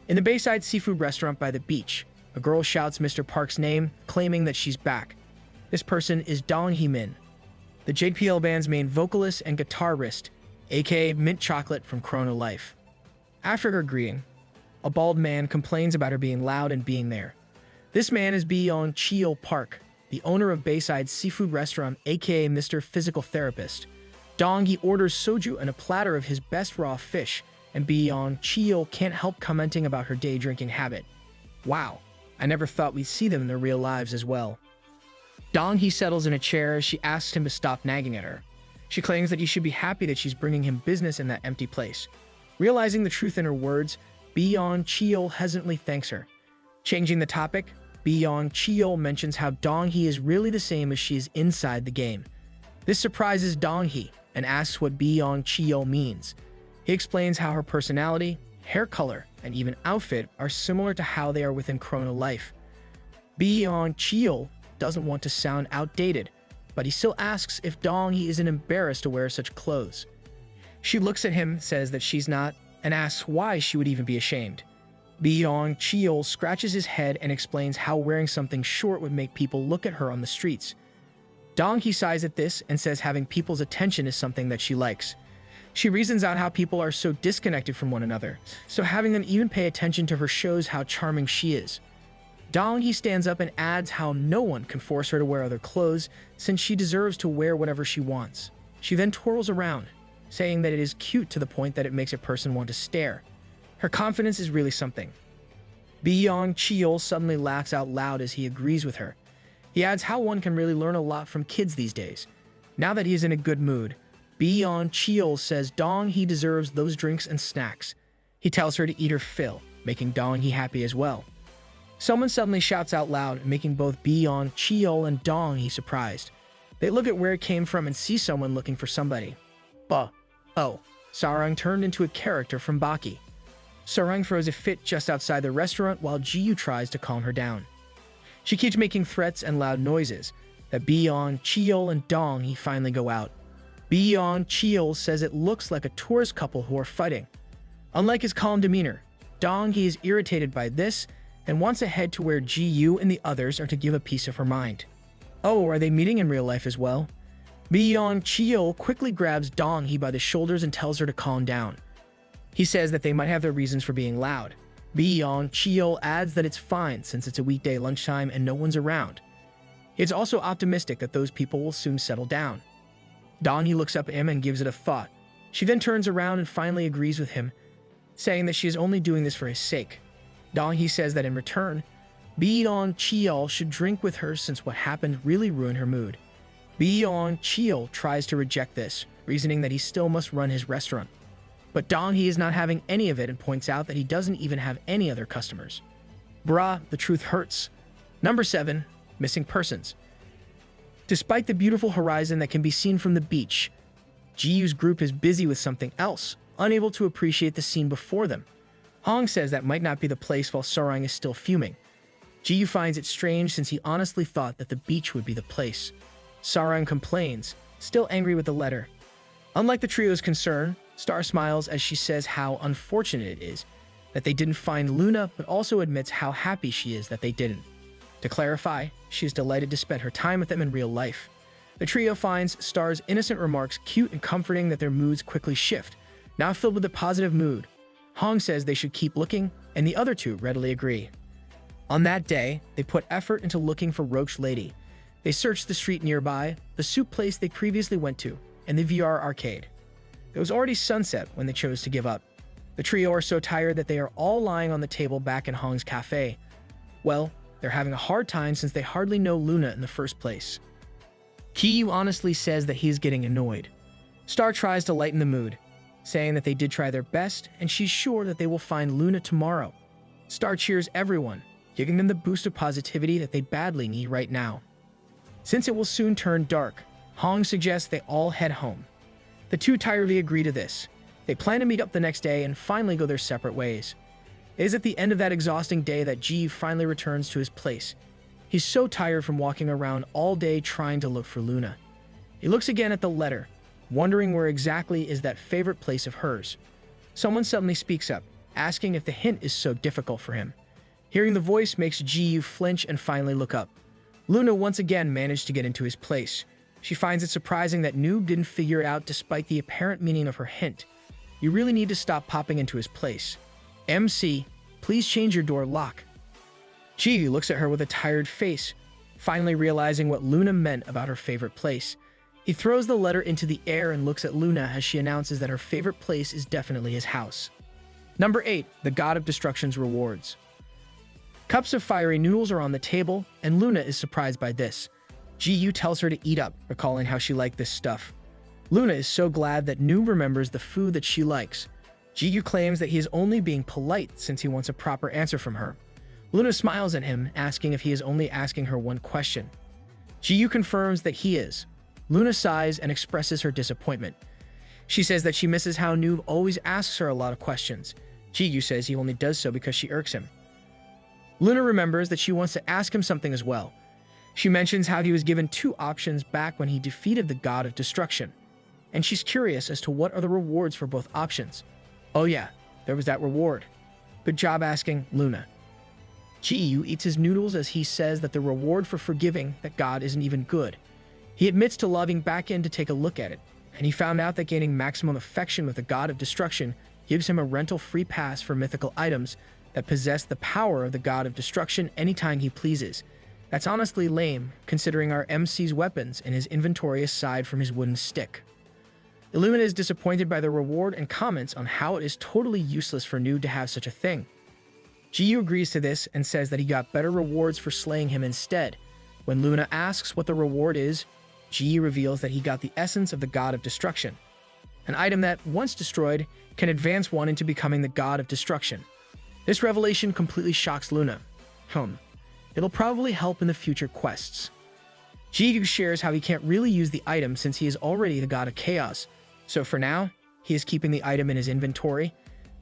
In the Bayside seafood restaurant by the beach, a girl shouts Mr. Park's name, claiming that she's back. This person is Dong Hee-min, the JPL band's main vocalist and guitarist, aka Mint Chocolate from Chrono Life. After her greeting, a bald man complains about her being loud and being there. This man is Byung Cheo Park, the owner of Bayside seafood restaurant, aka Mr. Physical Therapist. Dong orders soju and a platter of his best raw fish, and Byung Cheo can't help commenting about her day drinking habit. Wow, I never thought we'd see them in their real lives as well. Dong-hee settles in a chair as she asks him to stop nagging at her. She claims that he should be happy that she's bringing him business in that empty place. Realizing the truth in her words, Yeon-cheol hesitantly thanks her. Changing the topic, Yeon-cheol mentions how Dong-hee is really the same as she is inside the game. This surprises Dong-hee and asks what Yeon-cheol means. He explains how her personality, hair color, and even outfit are similar to how they are within Chrono Life. Yeon-cheol doesn't want to sound outdated, but he still asks if Dong-hee isn't embarrassed to wear such clothes. She looks at him, says that she's not, and asks why she would even be ashamed. Yeon-cheol scratches his head and explains how wearing something short would make people look at her on the streets. Dong-hee sighs at this and says having people's attention is something that she likes. She reasons out how people are so disconnected from one another, so having them even pay attention to her shows how charming she is. Dong-hee stands up and adds how no one can force her to wear other clothes since she deserves to wear whatever she wants. She then twirls around, saying that it is cute to the point that it makes a person want to stare. Her confidence is really something. Yeon-cheol suddenly laughs out loud as he agrees with her. He adds how one can really learn a lot from kids these days. Now that he is in a good mood, Yeon-cheol says Dong-hee deserves those drinks and snacks. He tells her to eat her fill, making Dong-hee happy as well. Someone suddenly shouts out loud, making both Yeon-cheol and Dong-hee surprised. They look at where it came from and see someone looking for somebody. Oh, Sarang turned into a character from Baki. Sarang throws a fit just outside the restaurant while Ji-yu tries to calm her down. She keeps making threats and loud noises that Yeon-cheol and Dong-hee finally go out. Yeon-cheol says it looks like a tourist couple who are fighting. Unlike his calm demeanor, Dong-hee is irritated by this and wants to head to where Ji-yu and the others are to give a piece of her mind. Oh, are they meeting in real life as well? Yeon-cheol quickly grabs Dong-hee by the shoulders and tells her to calm down. He says that they might have their reasons for being loud. Yeon-cheol adds that it's fine since it's a weekday lunchtime and no one's around. It's also optimistic that those people will soon settle down. Dong-hee looks up at him and gives it a thought. She then turns around and finally agrees with him, saying that she is only doing this for his sake. Dong-hee says that in return, Yeon-cheol should drink with her since what happened really ruined her mood. Yeon-cheol tries to reject this, reasoning that he still must run his restaurant. But Dong-hee is not having any of it and points out that he doesn't even have any other customers. Bruh, the truth hurts. Number 7. Missing persons. Despite the beautiful horizon that can be seen from the beach, Ji-yu's group is busy with something else, unable to appreciate the scene before them. Hong says that might not be the place while Sarang is still fuming. Ji-yu finds it strange since he honestly thought that the beach would be the place. Sarang complains, still angry with the letter. Unlike the trio's concern, Star smiles as she says how unfortunate it is that they didn't find Luna, but also admits how happy she is that they didn't. To clarify, she is delighted to spend her time with them in real life. The trio finds Star's innocent remarks cute and comforting that their moods quickly shift, now filled with a positive mood. Hong says they should keep looking, and the other two readily agree. On that day, they put effort into looking for Roach Lady. They searched the street nearby, the soup place they previously went to, and the VR arcade. It was already sunset when they chose to give up. The trio are so tired that they are all lying on the table back in Hong's cafe. Well, they're having a hard time since they hardly know Luna in the first place. Ki-yu honestly says that he's getting annoyed. Star tries to lighten the mood, saying that they did try their best and she's sure that they will find Luna tomorrow. Star cheers everyone, giving them the boost of positivity that they badly need right now. Since it will soon turn dark, Hong suggests they all head home. The two tiredly agree to this. They plan to meet up the next day and finally go their separate ways. It is at the end of that exhausting day that Ji finally returns to his place. He's so tired from walking around all day trying to look for Luna. He looks again at the letter, wondering where exactly is that favorite place of hers. Someone suddenly speaks up, asking if the hint is so difficult for him. Hearing the voice makes Ji flinch and finally look up. Luna once again managed to get into his place. She finds it surprising that Noob didn't figure it out despite the apparent meaning of her hint. You really need to stop popping into his place. MC, please change your door lock. Ji looks at her with a tired face, finally realizing what Luna meant about her favorite place. He throws the letter into the air and looks at Luna as she announces that her favorite place is definitely his house. Number 8. The God of Destruction's Rewards. Cups of fiery noodles are on the table, and Luna is surprised by this. Ji-yu tells her to eat up, recalling how she liked this stuff. Luna is so glad that Noob remembers the food that she likes. Ji-yu claims that he is only being polite since he wants a proper answer from her. Luna smiles at him, asking if he is only asking her one question. Ji-yu confirms that he is. Luna sighs and expresses her disappointment. She says that she misses how Noob always asks her a lot of questions. Ji-yu says he only does so because she irks him. Luna remembers that she wants to ask him something as well. She mentions how he was given 2 options back when he defeated the god of destruction, and she's curious as to what are the rewards for both options. Oh yeah, there was that reward. Good job asking, Luna. Ji-yu eats his noodles as he says that the reward for forgiving that god isn't even good. He admits to logging back in to take a look at it, and he found out that gaining maximum affection with the god of destruction gives him a rental-free pass for mythical items that possess the power of the god of destruction anytime he pleases. That's honestly lame, considering our MC's weapons in his inventory aside from his wooden stick. Illumina is disappointed by the reward and comments on how it is totally useless for Noob to have such a thing. Ji-yu agrees to this and says that he got better rewards for slaying him instead. When Luna asks what the reward is, Ji-yu reveals that he got the essence of the god of destruction. An item that, once destroyed, can advance one into becoming the god of destruction. This revelation completely shocks Luna. It'll probably help in the future quests. Ji-yu shares how he can't really use the item since he is already the god of chaos, so for now, he is keeping the item in his inventory.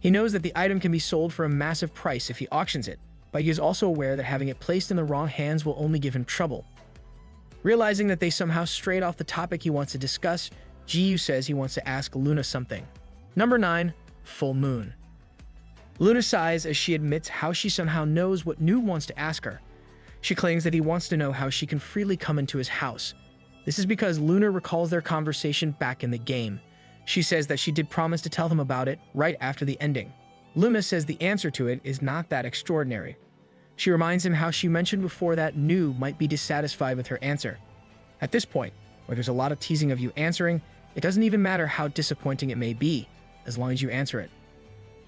He knows that the item can be sold for a massive price if he auctions it, but he is also aware that having it placed in the wrong hands will only give him trouble. Realizing that they somehow strayed off the topic he wants to discuss, Ji-yu says he wants to ask Luna something. Number 9. Full Moon. Luna sighs as she admits how she somehow knows what Noob wants to ask her. She claims that he wants to know how she can freely come into his house. This is because Luna recalls their conversation back in the game. She says that she did promise to tell him about it right after the ending. Luna says the answer to it is not that extraordinary. She reminds him how she mentioned before that Noob might be dissatisfied with her answer. At this point, where there's a lot of teasing of you answering, it doesn't even matter how disappointing it may be, as long as you answer it.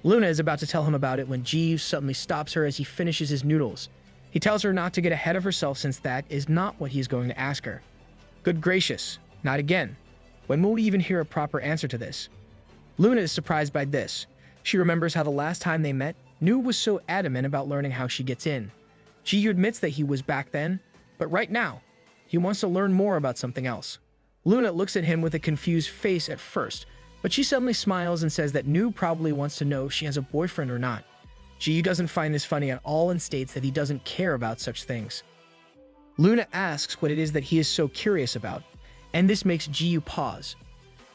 Luna is about to tell him about it when Jeeves suddenly stops her as he finishes his noodles. He tells her not to get ahead of herself since that is not what he is going to ask her. Good gracious, not again. When will we even hear a proper answer to this? Luna is surprised by this. She remembers how the last time they met, Noob was so adamant about learning how she gets in. Ji admits that he was back then, but right now, he wants to learn more about something else. Luna looks at him with a confused face at first, but she suddenly smiles and says that Noob probably wants to know if she has a boyfriend or not. Ji doesn't find this funny at all and states that he doesn't care about such things. Luna asks what it is that he is so curious about, and this makes Ji pause.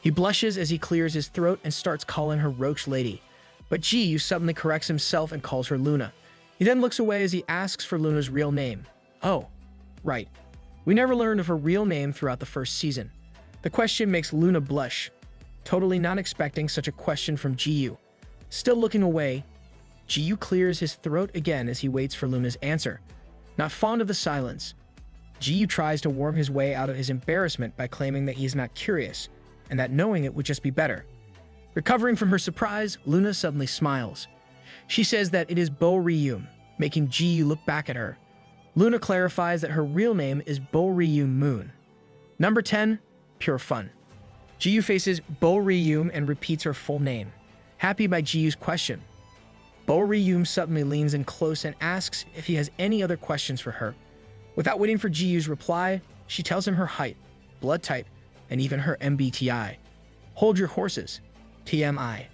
He blushes as he clears his throat and starts calling her Roach Lady, but Ji suddenly corrects himself and calls her Luna. He then looks away as he asks for Luna's real name. Oh, right. We never learned of her real name throughout the first season. The question makes Luna blush, totally not expecting such a question from Ji. Still looking away, Ji clears his throat again as he waits for Luna's answer. Not fond of the silence, Ji tries to worm his way out of his embarrassment by claiming that he is not curious, and that knowing it would just be better. Recovering from her surprise, Luna suddenly smiles. She says that it is Bo Ryum, making Ji look back at her. Luna clarifies that her real name is Bo Ryum Moon. Number 10. Pure Fun. Ji faces Bo Ryum and repeats her full name, happy by Ji's question. Bo Ryum suddenly leans in close and asks if he has any other questions for her. Without waiting for Ji's reply, she tells him her height, blood type, and even her MBTI. Hold your horses. TMI.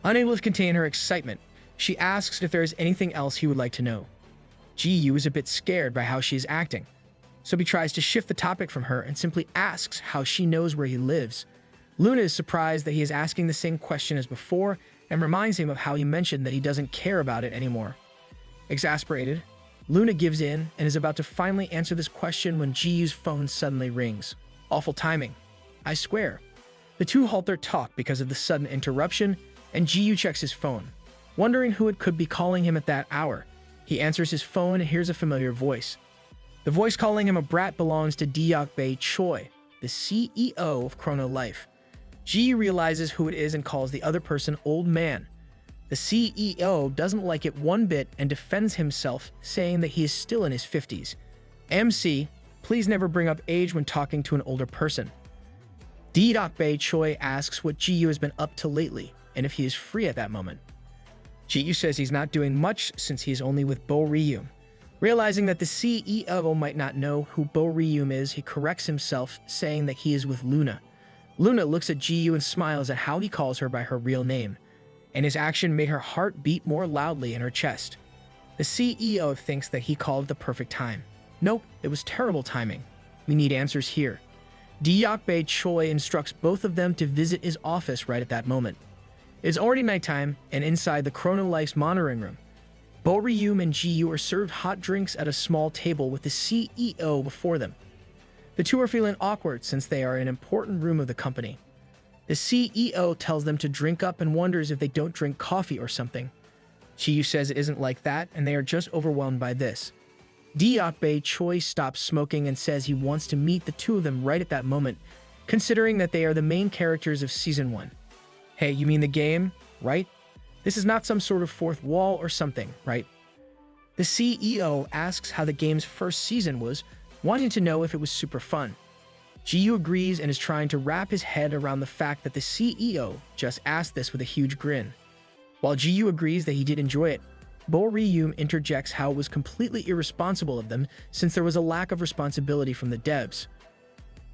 Unable to contain her excitement, she asks if there is anything else he would like to know. Ji is a bit scared by how she is acting, so he tries to shift the topic from her and simply asks how she knows where he lives. Luna is surprised that he is asking the same question as before and reminds him of how he mentioned that he doesn't care about it anymore. Exasperated, Luna gives in and is about to finally answer this question when Ji's phone suddenly rings. Awful timing. I swear. The two halt their talk because of the sudden interruption, and Ji checks his phone, wondering who it could be calling him at that hour. He answers his phone and hears a familiar voice. The voice calling him a brat belongs to Deok-bae Choi, the CEO of Chrono Life. Ji realizes who it is and calls the other person Old Man. The CEO doesn't like it one bit and defends himself, saying that he is still in his 50s. MC, please never bring up age when talking to an older person. D.Bay Choi asks what Ji-yu has been up to lately, and if he is free at that moment. Ji-yu says he's not doing much since he's only with Bo Ryum. Realizing that the CEO might not know who Bo Ryum is, he corrects himself, saying that he is with Luna. Luna looks at Ji-yu and smiles at how he calls her by her real name, and his action made her heart beat more loudly in her chest. The CEO thinks that he called the perfect time. Nope, it was terrible timing. We need answers here. Bay Choi instructs both of them to visit his office right at that moment. It's already nighttime, and inside the Chrono Life's monitoring room, Bo Ryum and Ji-yu are served hot drinks at a small table with the CEO before them. The two are feeling awkward since they are in an important room of the company. The CEO tells them to drink up and wonders if they don't drink coffee or something. Ji-yu says it isn't like that, and they are just overwhelmed by this. Bay Choi stops smoking and says he wants to meet the two of them right at that moment, considering that they are the main characters of Season 1. Hey, you mean the game, right? This is not some sort of fourth wall or something, right? The CEO asks how the game's first season was, wanting to know if it was super fun. Ji-yu agrees and is trying to wrap his head around the fact that the CEO just asked this with a huge grin. While Ji-yu agrees that he did enjoy it, Bo Ryum interjects how it was completely irresponsible of them since there was a lack of responsibility from the devs.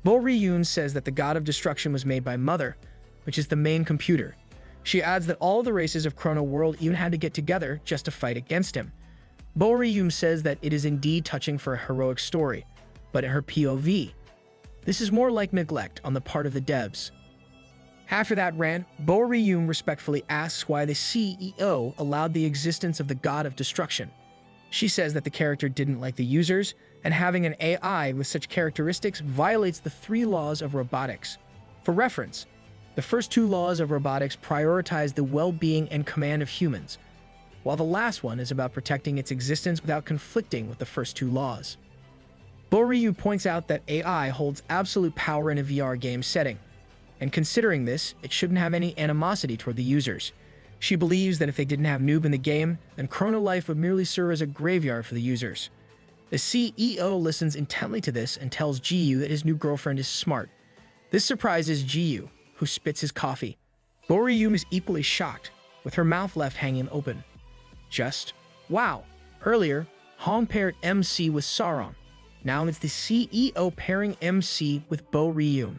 Bo Ryum says that the God of Destruction was made by Mother, which is the main computer. She adds that all of the races of Chrono World even had to get together just to fight against him. Bo Ryum says that it is indeed touching for a heroic story, but in her POV, this is more like neglect on the part of the devs. After that rant, Bo Ryum respectfully asks why the CEO allowed the existence of the God of Destruction. She says that the character didn't like the users, and having an AI with such characteristics violates the 3 laws of robotics. For reference, the first 2 laws of robotics prioritize the well-being and command of humans, while the last one is about protecting its existence without conflicting with the first 2 laws. Bo Ryum points out that AI holds absolute power in a VR game setting, and considering this, it shouldn't have any animosity toward the users. She believes that if they didn't have Noob in the game, then Chrono Life would merely serve as a graveyard for the users. The CEO listens intently to this and tells Ji-yu that his new girlfriend is smart. This surprises Ji-yu, who spits his coffee. Bo Ryum is equally shocked, with her mouth left hanging open. Just, wow. Earlier, Hong paired MC with Sarong. Now it's the CEO pairing MC with Bo Ryum.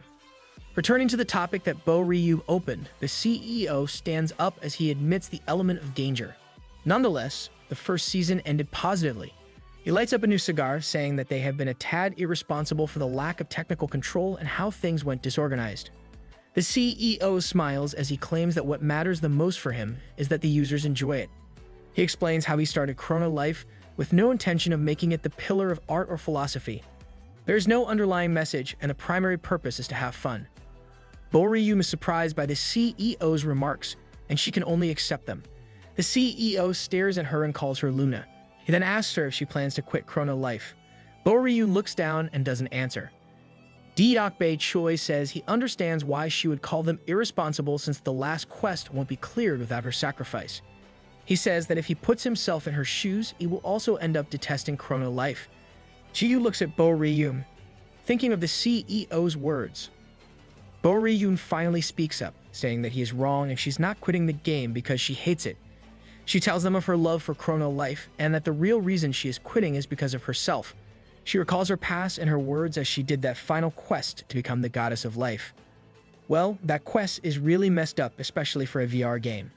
Returning to the topic that Bo Ryum opened, the CEO stands up as he admits the element of danger. Nonetheless, the first season ended positively. He lights up a new cigar, saying that they have been a tad irresponsible for the lack of technical control and how things went disorganized. The CEO smiles as he claims that what matters the most for him is that the users enjoy it. He explains how he started Chrono Life with no intention of making it the pillar of art or philosophy. There is no underlying message, and the primary purpose is to have fun. Bo Ryum is surprised by the CEO's remarks, and she can only accept them. The CEO stares at her and calls her Luna. He then asks her if she plans to quit Chrono Life. Bo Ryum looks down and doesn't answer. Bay Choi says he understands why she would call them irresponsible since the last quest won't be cleared without her sacrifice. He says that if he puts himself in her shoes, he will also end up detesting Chrono Life. Ji-yu looks at Bo Ryum, thinking of the CEO's words. Bo Ryum finally speaks up, saying that he is wrong and she's not quitting the game because she hates it. She tells them of her love for Chrono Life and that the real reason she is quitting is because of herself. She recalls her past and her words as she did that final quest to become the goddess of life. Well, that quest is really messed up, especially for a VR game.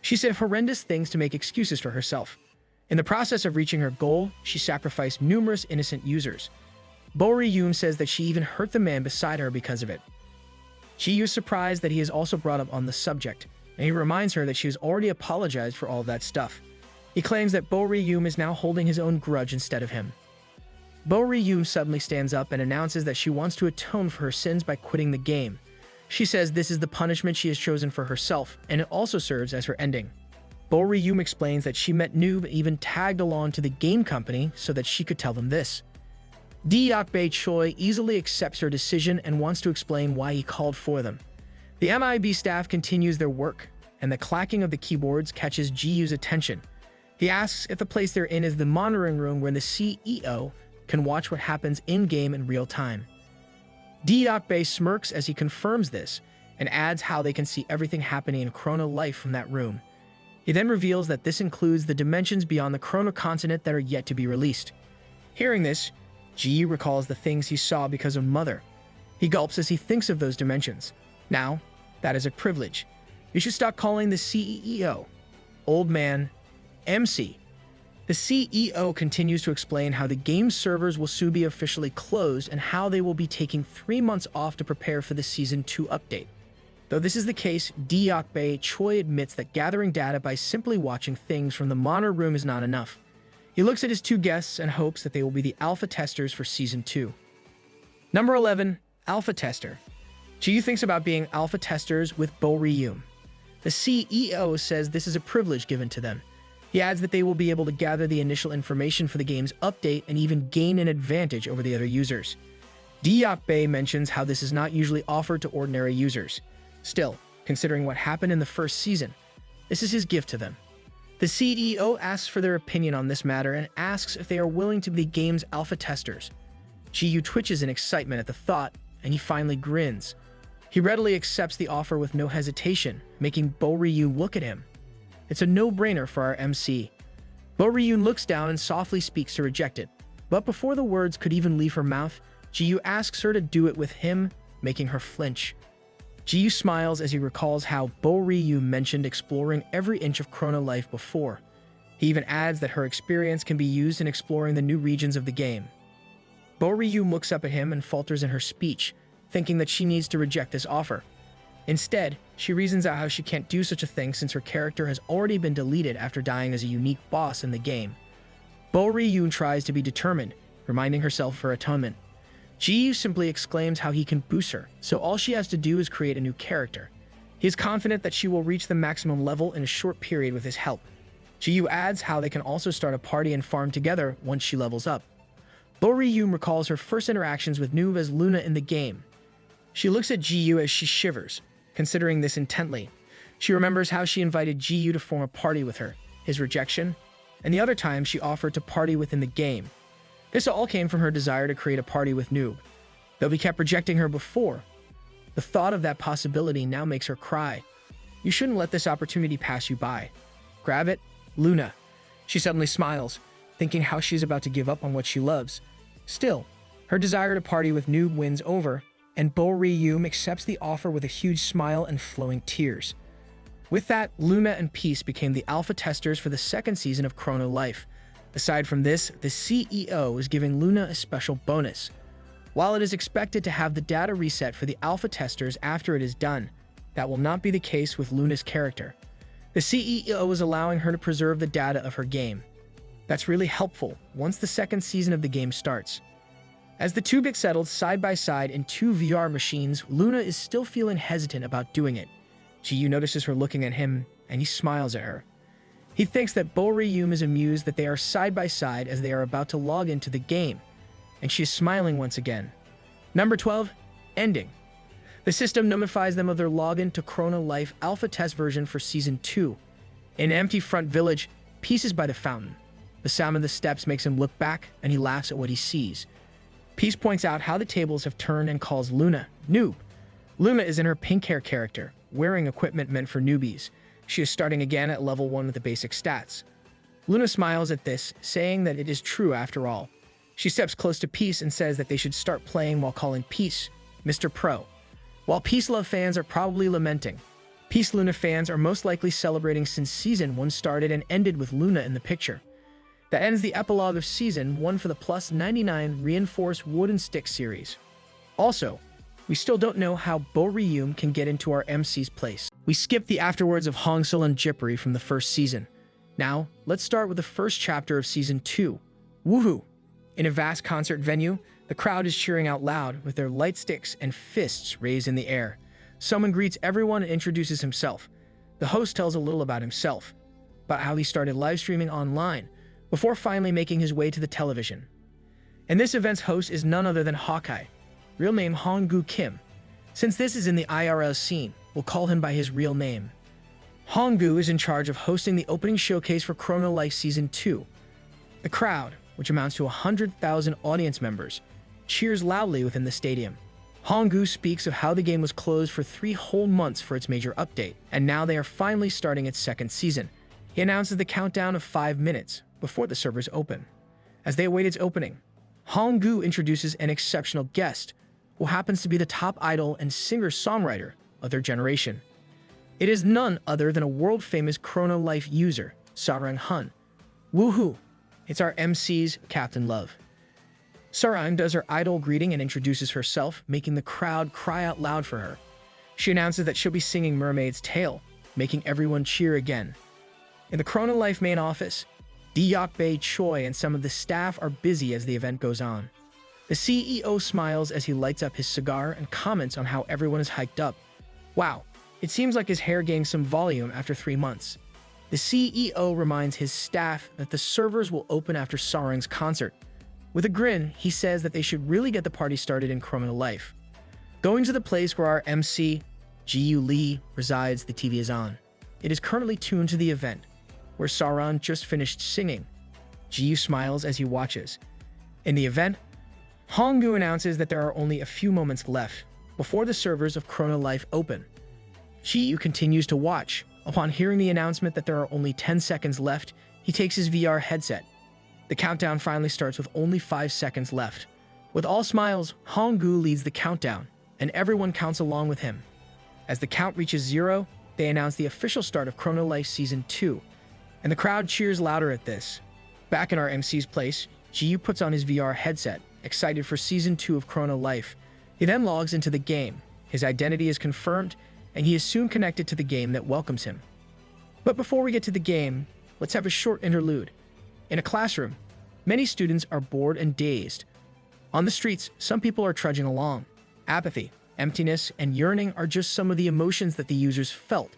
She said horrendous things to make excuses for herself. In the process of reaching her goal, she sacrificed numerous innocent users. Bo Ryum says that she even hurt the man beside her because of it. Ji-yu is surprised that he is also brought up on the subject, and he reminds her that she has already apologized for all of that stuff. He claims that Bo Ryum is now holding his own grudge instead of him. Bo Ryum suddenly stands up and announces that she wants to atone for her sins by quitting the game. She says this is the punishment she has chosen for herself, and it also serves as her ending. Bo Ryum explains that she met Noob and even tagged along to the game company so that she could tell them this. Bay Choi easily accepts her decision and wants to explain why he called for them. The MIB staff continues their work, and the clacking of the keyboards catches Ji-Yu's attention. He asks if the place they're in is the monitoring room where the CEO can watch what happens in-game in real time. Dejected smirks as he confirms this, and adds how they can see everything happening in Chrono Life from that room. He then reveals that this includes the dimensions beyond the Chrono continent that are yet to be released. Hearing this, Ji recalls the things he saw because of Mother. He gulps as he thinks of those dimensions. Now, that is a privilege. You should stop calling the CEO Old Man MC. The CEO continues to explain how the game's servers will soon be officially closed and how they will be taking 3 months off to prepare for the Season 2 update. Though this is the case, Dejected Choi admits that gathering data by simply watching things from the monitor room is not enough. He looks at his 2 guests and hopes that they will be the alpha testers for Season 2. Number 11. Alpha Tester. Ji thinks about being alpha testers with Bo Ryum. The CEO says this is a privilege given to them. He adds that they will be able to gather the initial information for the game's update and even gain an advantage over the other users. Dejected mentions how this is not usually offered to ordinary users. Still, considering what happened in the first season, this is his gift to them. The CEO asks for their opinion on this matter and asks if they are willing to be the game's alpha testers. Ji twitches in excitement at the thought, and he finally grins. He readily accepts the offer with no hesitation, making Bo Ryum look at him. It's a no-brainer for our MC. Bo Ryum looks down and softly speaks to Dejected, but before the words could even leave her mouth, Ji asks her to do it with him, making her flinch. Ji smiles as he recalls how Bo Ryum mentioned exploring every inch of Chrono Life before. He even adds that her experience can be used in exploring the new regions of the game. Bo Ryum looks up at him and falters in her speech, thinking that she needs to reject this offer. Instead, she reasons out how she can't do such a thing since her character has already been deleted after dying as a unique boss in the game. Bo Ryum tries to be determined, reminding herself of her atonement. Ji simply exclaims how he can boost her, so all she has to do is create a new character. He is confident that she will reach the maximum level in a short period with his help. Ji adds how they can also start a party and farm together once she levels up. Bo Ryum recalls her first interactions with Noob as Luna in the game. She looks at Ji as she shivers, considering this intently. She remembers how she invited Ji to form a party with her, his rejection, and the other time she offered to party within the game. This all came from her desire to create a party with Noob. Though he kept rejecting her before, the thought of that possibility now makes her cry. You shouldn't let this opportunity pass you by. Grab it, Luna. She suddenly smiles, thinking how she's about to give up on what she loves. Still, her desire to party with Noob wins over, and Bo Ryum accepts the offer with a huge smile and flowing tears. With that, Luna and Peace became the alpha testers for the second season of Chrono Life. Aside from this, the CEO is giving Luna a special bonus. While it is expected to have the data reset for the alpha testers after it is done, that will not be the case with Luna's character. The CEO is allowing her to preserve the data of her game. That's really helpful once the second season of the game starts. As the two get settled side by side in 2 VR machines, Luna is still feeling hesitant about doing it. Ji notices her looking at him, and he smiles at her. He thinks that Bo Ryum is amused that they are side by side as they are about to log into the game, and she is smiling once again. Number 12. Ending. The system notifies them of their login to Chrono Life alpha test version for Season 2. In an empty front village, Peace is by the fountain. The sound of the steps makes him look back, and he laughs at what he sees. Peace points out how the tables have turned and calls Luna Noob. Luna is in her pink hair character, wearing equipment meant for newbies. She is starting again at level 1 with the basic stats. Luna smiles at this, saying that it is true after all. She steps close to Peace and says that they should start playing while calling Peace Mr. Pro. While Peace Love fans are probably lamenting, Peace Luna fans are most likely celebrating since Season 1 started and ended with Luna in the picture. That ends the epilogue of Season 1 for the Plus 99 Reinforced Wooden Stick series. Also, we still don't know how Bo Ryum can get into our MC's place. We skipped the afterwards of Hongsul and Jipri from the first season. Now, let's start with the first chapter of Season 2. Woohoo! In a vast concert venue, the crowd is cheering out loud with their light sticks and fists raised in the air. Someone greets everyone and introduces himself. The host tells a little about himself, about how he started live streaming online, before finally making his way to the television. And this event's host is none other than Hawkeye, real name Hong-gu Kim. Since this is in the IRL scene, we'll call him by his real name. Honggu is in charge of hosting the opening showcase for Chrono Life Season 2. The crowd, which amounts to 100,000 audience members, cheers loudly within the stadium. Honggu speaks of how the game was closed for 3 whole months for its major update, and now they are finally starting its second season. He announces the countdown of 5 minutes before the servers open. As they await its opening, Honggu introduces an exceptional guest, who happens to be the top idol and singer-songwriter of their generation. It is none other than a world-famous Chrono Life user, Sarang Hun. Woohoo! It's our MC's Captain Love. Sarang does her idol greeting and introduces herself, making the crowd cry out loud for her. She announces that she'll be singing Mermaid's Tale, making everyone cheer again. In the Chrono Life main office, Dejected Choi and some of the staff are busy as the event goes on. The CEO smiles as he lights up his cigar and comments on how everyone is hyped up. Wow, it seems like his hair gained some volume after 3 months. The CEO reminds his staff that the servers will open after Sarang's concert. With a grin, he says that they should really get the party started in Chrono Life. Going to the place where our MC, Ji-Yu Lee, resides, the TV is on. It is currently tuned to the event, where Sarang just finished singing. Ji-Yu smiles as he watches. In the event, Honggu announces that there are only a few moments left before the servers of Chrono Life open. Ji-Yu continues to watch. Upon hearing the announcement that there are only 10 seconds left, he takes his VR headset. The countdown finally starts with only 5 seconds left. With all smiles, Honggu leads the countdown, and everyone counts along with him. As the count reaches 0, they announce the official start of Chrono Life Season 2, and the crowd cheers louder at this. Back in our MC's place, Ji-Yu puts on his VR headset, excited for Season 2 of Chrono Life. He then logs into the game. His identity is confirmed, and he is soon connected to the game that welcomes him. But before we get to the game, let's have a short interlude. In a classroom, many students are bored and dazed. On the streets, some people are trudging along. Apathy, emptiness, and yearning are just some of the emotions that the users felt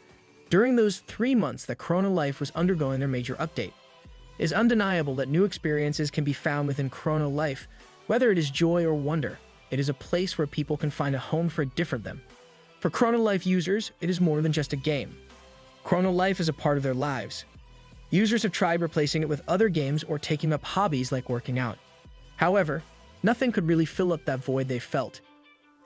during those 3 months that Chrono Life was undergoing their major update. It is undeniable that new experiences can be found within Chrono Life, whether it is joy or wonder. It is a place where people can find a home for a different them. For Chrono Life users, it is more than just a game. Chrono Life is a part of their lives. Users have tried replacing it with other games or taking up hobbies like working out. However, nothing could really fill up that void they felt.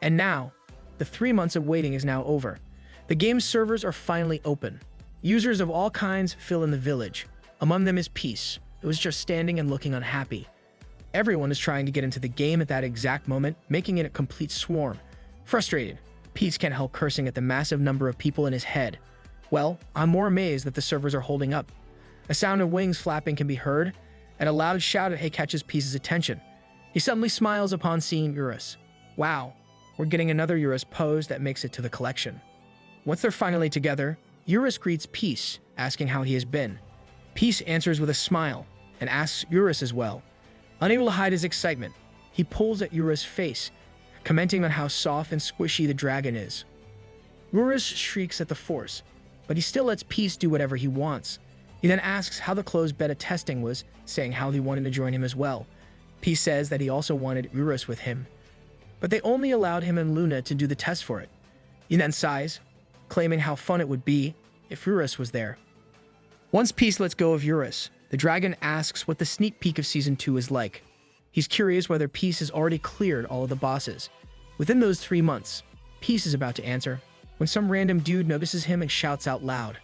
And now, the 3 months of waiting is now over. The game's servers are finally open. Users of all kinds fill in the village. Among them is Peace, who is just standing and looking unhappy. Everyone is trying to get into the game at that exact moment, making it a complete swarm. Frustrated, Peace can't help cursing at the massive number of people in his head. Well, I'm more amazed that the servers are holding up. A sound of wings flapping can be heard, and a loud shout at Hey catches Peace's attention. He suddenly smiles upon seeing Eurus. Wow, we're getting another Eurus pose that makes it to the collection. Once they're finally together, Eurus greets Peace, asking how he has been. Peace answers with a smile, and asks Eurus as well. Unable to hide his excitement, he pulls at Eurus' face, commenting on how soft and squishy the dragon is. Eurus shrieks at the force, but he still lets Peace do whatever he wants. He then asks how the closed beta testing was, saying how he wanted to join him as well. Peace says that he also wanted Eurus with him, but they only allowed him and Luna to do the test for it. He then sighs, claiming how fun it would be if Eurus was there. Once Peace lets go of Eurus, the dragon asks what the sneak peek of Season 2 is like. He's curious whether Peace has already cleared all of the bosses. Within those 3 months, Peace is about to answer, when some random dude notices him and shouts out loud.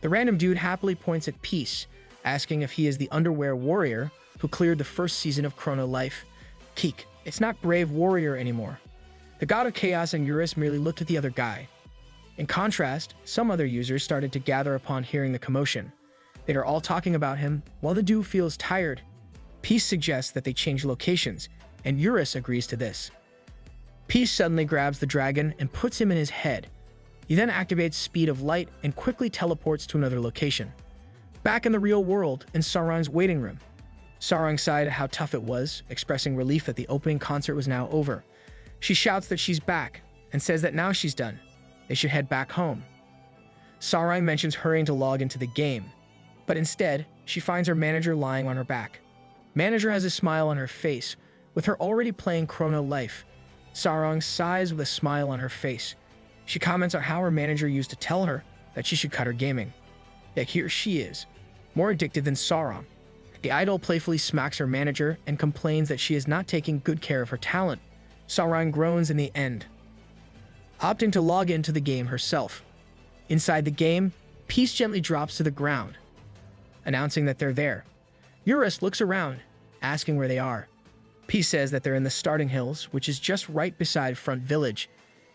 The random dude happily points at Peace, asking if he is the underwear warrior who cleared the first season of Chrono Life. Keek, it's not Brave Warrior anymore. The god of chaos and Eurus merely looked at the other guy. In contrast, some other users started to gather upon hearing the commotion. They are all talking about him, while the dude feels tired. Peace suggests that they change locations, and Eurus agrees to this. Peace suddenly grabs the dragon and puts him in his head. He then activates Speed of Light and quickly teleports to another location. Back in the real world, in Sarang's waiting room, Sarang sighed at how tough it was, expressing relief that the opening concert was now over. She shouts that she's back, and says that now she's done. They should head back home. Sarang mentions hurrying to log into the game, but instead, she finds her manager lying on her back. Manager has a smile on her face, with her already playing Chrono Life. Sarang sighs with a smile on her face. She comments on how her manager used to tell her that she should cut her gaming. Yet here she is, more addicted than Sauron. The idol playfully smacks her manager and complains that she is not taking good care of her talent. Sauron groans in the end, opting to log into the game herself. Inside the game, Peace gently drops to the ground, announcing that they're there. Eurus looks around, asking where they are. Peace says that they're in the starting hills, which is just right beside Front Village.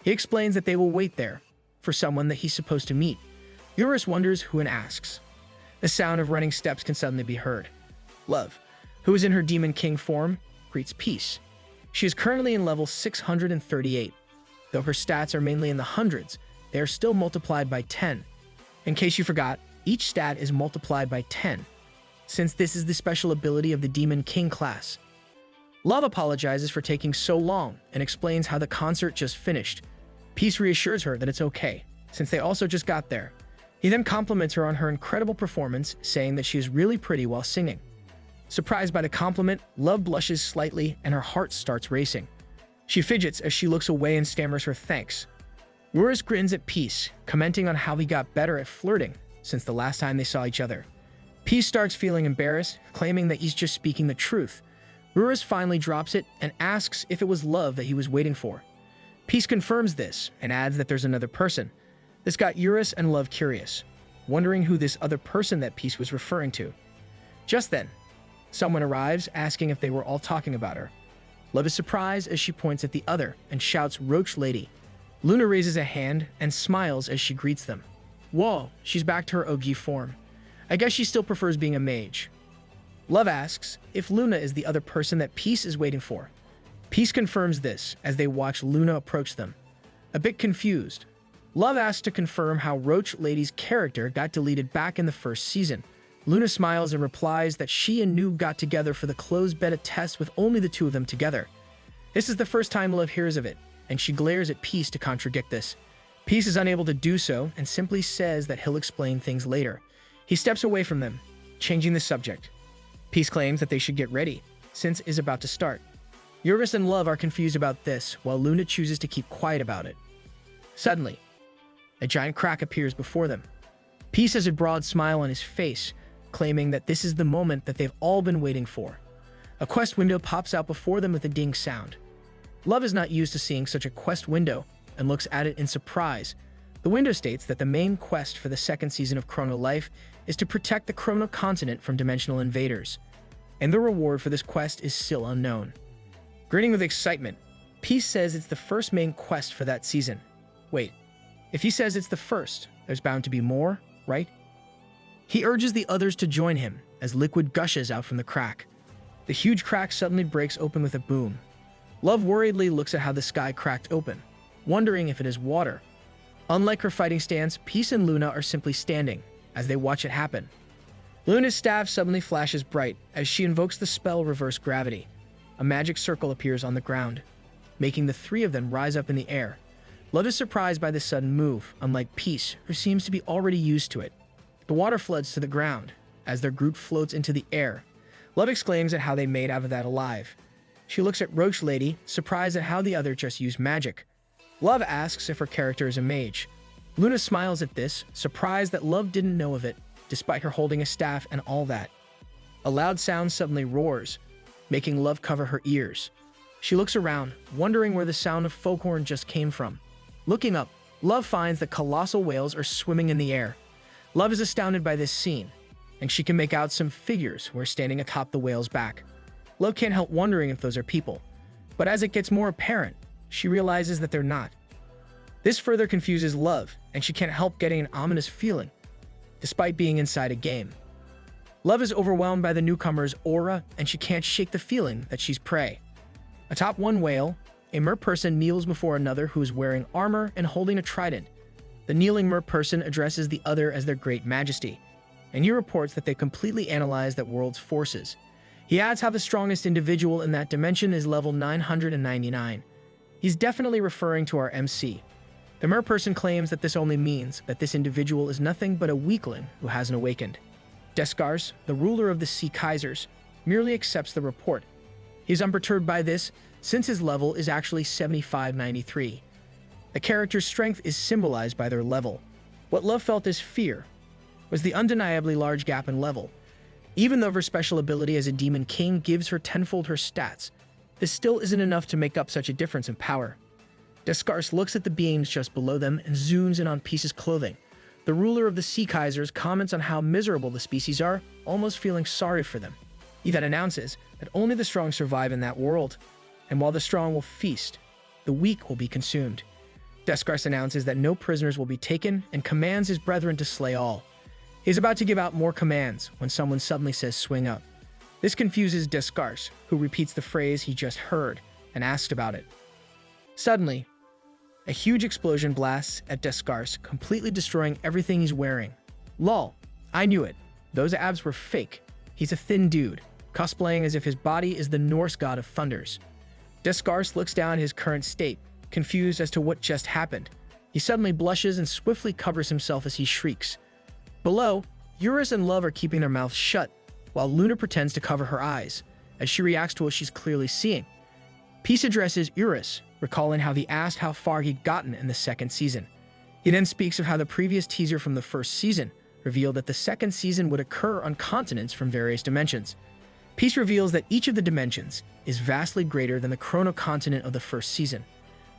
He explains that they will wait there for someone that he's supposed to meet. Eurus wonders who and asks. The sound of running steps can suddenly be heard. Love, who is in her Demon King form, greets Peace. She is currently in level 638. Though her stats are mainly in the hundreds, they are still multiplied by 10. In case you forgot, each stat is multiplied by 10, since this is the special ability of the Demon King class. Love apologizes for taking so long and explains how the concert just finished. Peace reassures her that it's okay, since they also just got there. He then compliments her on her incredible performance, saying that she is really pretty while singing. Surprised by the compliment, Love blushes slightly and her heart starts racing. She fidgets as she looks away and stammers her thanks. Eurus grins at Peace, commenting on how he got better at flirting since the last time they saw each other. Peace starts feeling embarrassed, claiming that he's just speaking the truth. Eurus finally drops it and asks if it was love that he was waiting for. Peace confirms this and adds that there's another person. This got Eurus and Love curious, wondering who this other person that Peace was referring to. Just then, someone arrives asking if they were all talking about her. Love is surprised as she points at the other and shouts, "Roach Lady." Luna raises a hand and smiles as she greets them. Whoa, she's back to her OG form. I guess she still prefers being a mage. Love asks if Luna is the other person that Peace is waiting for. Peace confirms this as they watch Luna approach them. A bit confused, Love asks to confirm how Roach Lady's character got deleted back in the first season. Luna smiles and replies that she and Noob got together for the closed beta test with only the two of them together. This is the first time Love hears of it, and she glares at Peace to contradict this. Peace is unable to do so and simply says that he'll explain things later. He steps away from them, changing the subject. Peace claims that they should get ready, since it is about to start. Eurus and Love are confused about this, while Luna chooses to keep quiet about it. Suddenly, a giant crack appears before them. Peace has a broad smile on his face, claiming that this is the moment that they've all been waiting for. A quest window pops out before them with a ding sound. Love is not used to seeing such a quest window and looks at it in surprise. The window states that the main quest for the second season of Chrono Life is to protect the Chrono continent from dimensional invaders, and the reward for this quest is still unknown. Grinning with excitement, Peace says it's the first main quest for that season. Wait, if he says it's the first, there's bound to be more, right? He urges the others to join him as liquid gushes out from the crack. The huge crack suddenly breaks open with a boom. Love worriedly looks at how the sky cracked open, wondering if it is water. Unlike her fighting stance, Peace and Luna are simply standing as they watch it happen. Luna's staff suddenly flashes bright as she invokes the spell Reverse Gravity. A magic circle appears on the ground, making the three of them rise up in the air. Love is surprised by this sudden move, unlike Peace, who seems to be already used to it. The water floods to the ground as their group floats into the air. Love exclaims at how they made out of that alive. She looks at Roach Lady, surprised at how the other just used magic. Love asks if her character is a mage. Luna smiles at this, surprised that Love didn't know of it, despite her holding a staff and all that. A loud sound suddenly roars, making Love cover her ears. She looks around, wondering where the sound of Folkhorn just came from. Looking up, Love finds that colossal whales are swimming in the air. Love is astounded by this scene, and she can make out some figures who are standing atop the whale's back. Love can't help wondering if those are people, but as it gets more apparent, she realizes that they're not. This further confuses Love, and she can't help getting an ominous feeling, despite being inside a game. Love is overwhelmed by the newcomer's aura, and she can't shake the feeling that she's prey. Atop one whale, a mer person kneels before another who is wearing armor and holding a trident. The kneeling mer person addresses the other as their great majesty, and he reports that they completely analyzed that world's forces. He adds how the strongest individual in that dimension is level 999. He's definitely referring to our MC. The mer person claims that this only means that this individual is nothing but a weakling who hasn't awakened. Deskars, the ruler of the Sea Kaisers, merely accepts the report. He's unperturbed by this, since his level is actually 7593. The character's strength is symbolized by their level. What Love felt as fear was the undeniably large gap in level. Even though her special ability as a demon king gives her tenfold her stats, this still isn't enough to make up such a difference in power. Descartes looks at the beings just below them and zooms in on Peace's clothing. The ruler of the Sea Kaisers comments on how miserable the species are, almost feeling sorry for them. He then announces that only the strong survive in that world, and while the strong will feast, the weak will be consumed. Descartes announces that no prisoners will be taken and commands his brethren to slay all. He's about to give out more commands when someone suddenly says swing up. This confuses Descartes, who repeats the phrase he just heard and asked about it. Suddenly, a huge explosion blasts at Descartes, completely destroying everything he's wearing. Lol, I knew it. Those abs were fake. He's a thin dude, cosplaying as if his body is the Norse god of thunders. Descartes looks down at his current state, confused as to what just happened. He suddenly blushes and swiftly covers himself as he shrieks. Below, Eurus and Love are keeping their mouths shut, while Luna pretends to cover her eyes, as she reacts to what she's clearly seeing. Peace addresses Eurus, recalling how he asked how far he'd gotten in the second season. He then speaks of how the previous teaser from the first season revealed that the second season would occur on continents from various dimensions. Peace reveals that each of the dimensions is vastly greater than the chrono continent of the first season.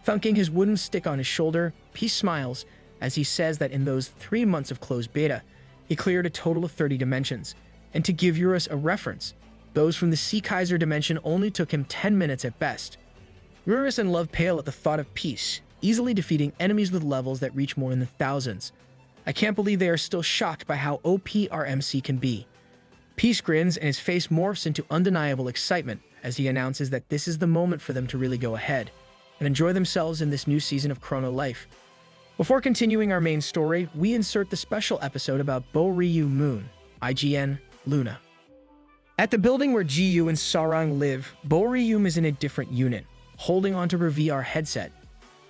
Thunking his wooden stick on his shoulder, Peace smiles as he says that in those 3 months of closed beta, he cleared a total of 30 dimensions. And to give Eurus a reference, those from the Sea Kaiser dimension only took him 10 minutes at best. Eurus and Love pale at the thought of Peace, easily defeating enemies with levels that reach more in the thousands. I can't believe they are still shocked by how OP our MC can be. Peace grins and his face morphs into undeniable excitement as he announces that this is the moment for them to really go ahead and enjoy themselves in this new season of Chrono Life. Before continuing our main story, we insert the special episode about Bo Ryu Moon, IGN, Luna. At the building where Jiyu and Sarang live, Bo Ryu is in a different unit, holding onto her VR headset.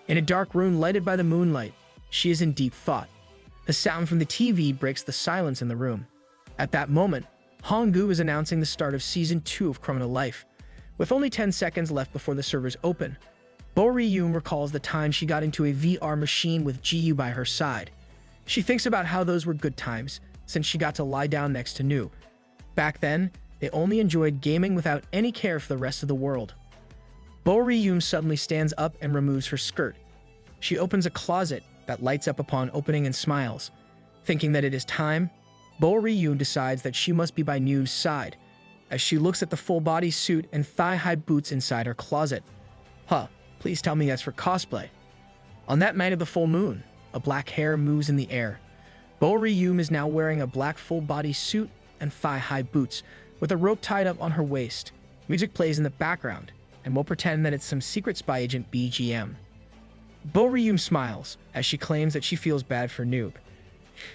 In a dark room lighted by the moonlight, she is in deep thought. The sound from the TV breaks the silence in the room. At that moment, Honggu is announcing the start of Season 2 of Chrono Life. With only 10 seconds left before the servers open, Bo Ryu recalls the time she got into a VR machine with Jiyu by her side. She thinks about how those were good times, since she got to lie down next to Noob. Back then, they only enjoyed gaming without any care for the rest of the world. Bo Ryu suddenly stands up and removes her skirt. She opens a closet that lights up upon opening and smiles. Thinking that it is time, Bo Ryu decides that she must be by Noob's side, as she looks at the full-body suit and thigh-high boots inside her closet. Huh, please tell me that's for cosplay. On that night of the full moon, a black hair moves in the air. Bo Ryu is now wearing a black full-body suit and thigh-high boots, with a rope tied up on her waist. Music plays in the background, and we'll pretend that it's some secret spy agent BGM. Bo Ryu smiles as she claims that she feels bad for Noob.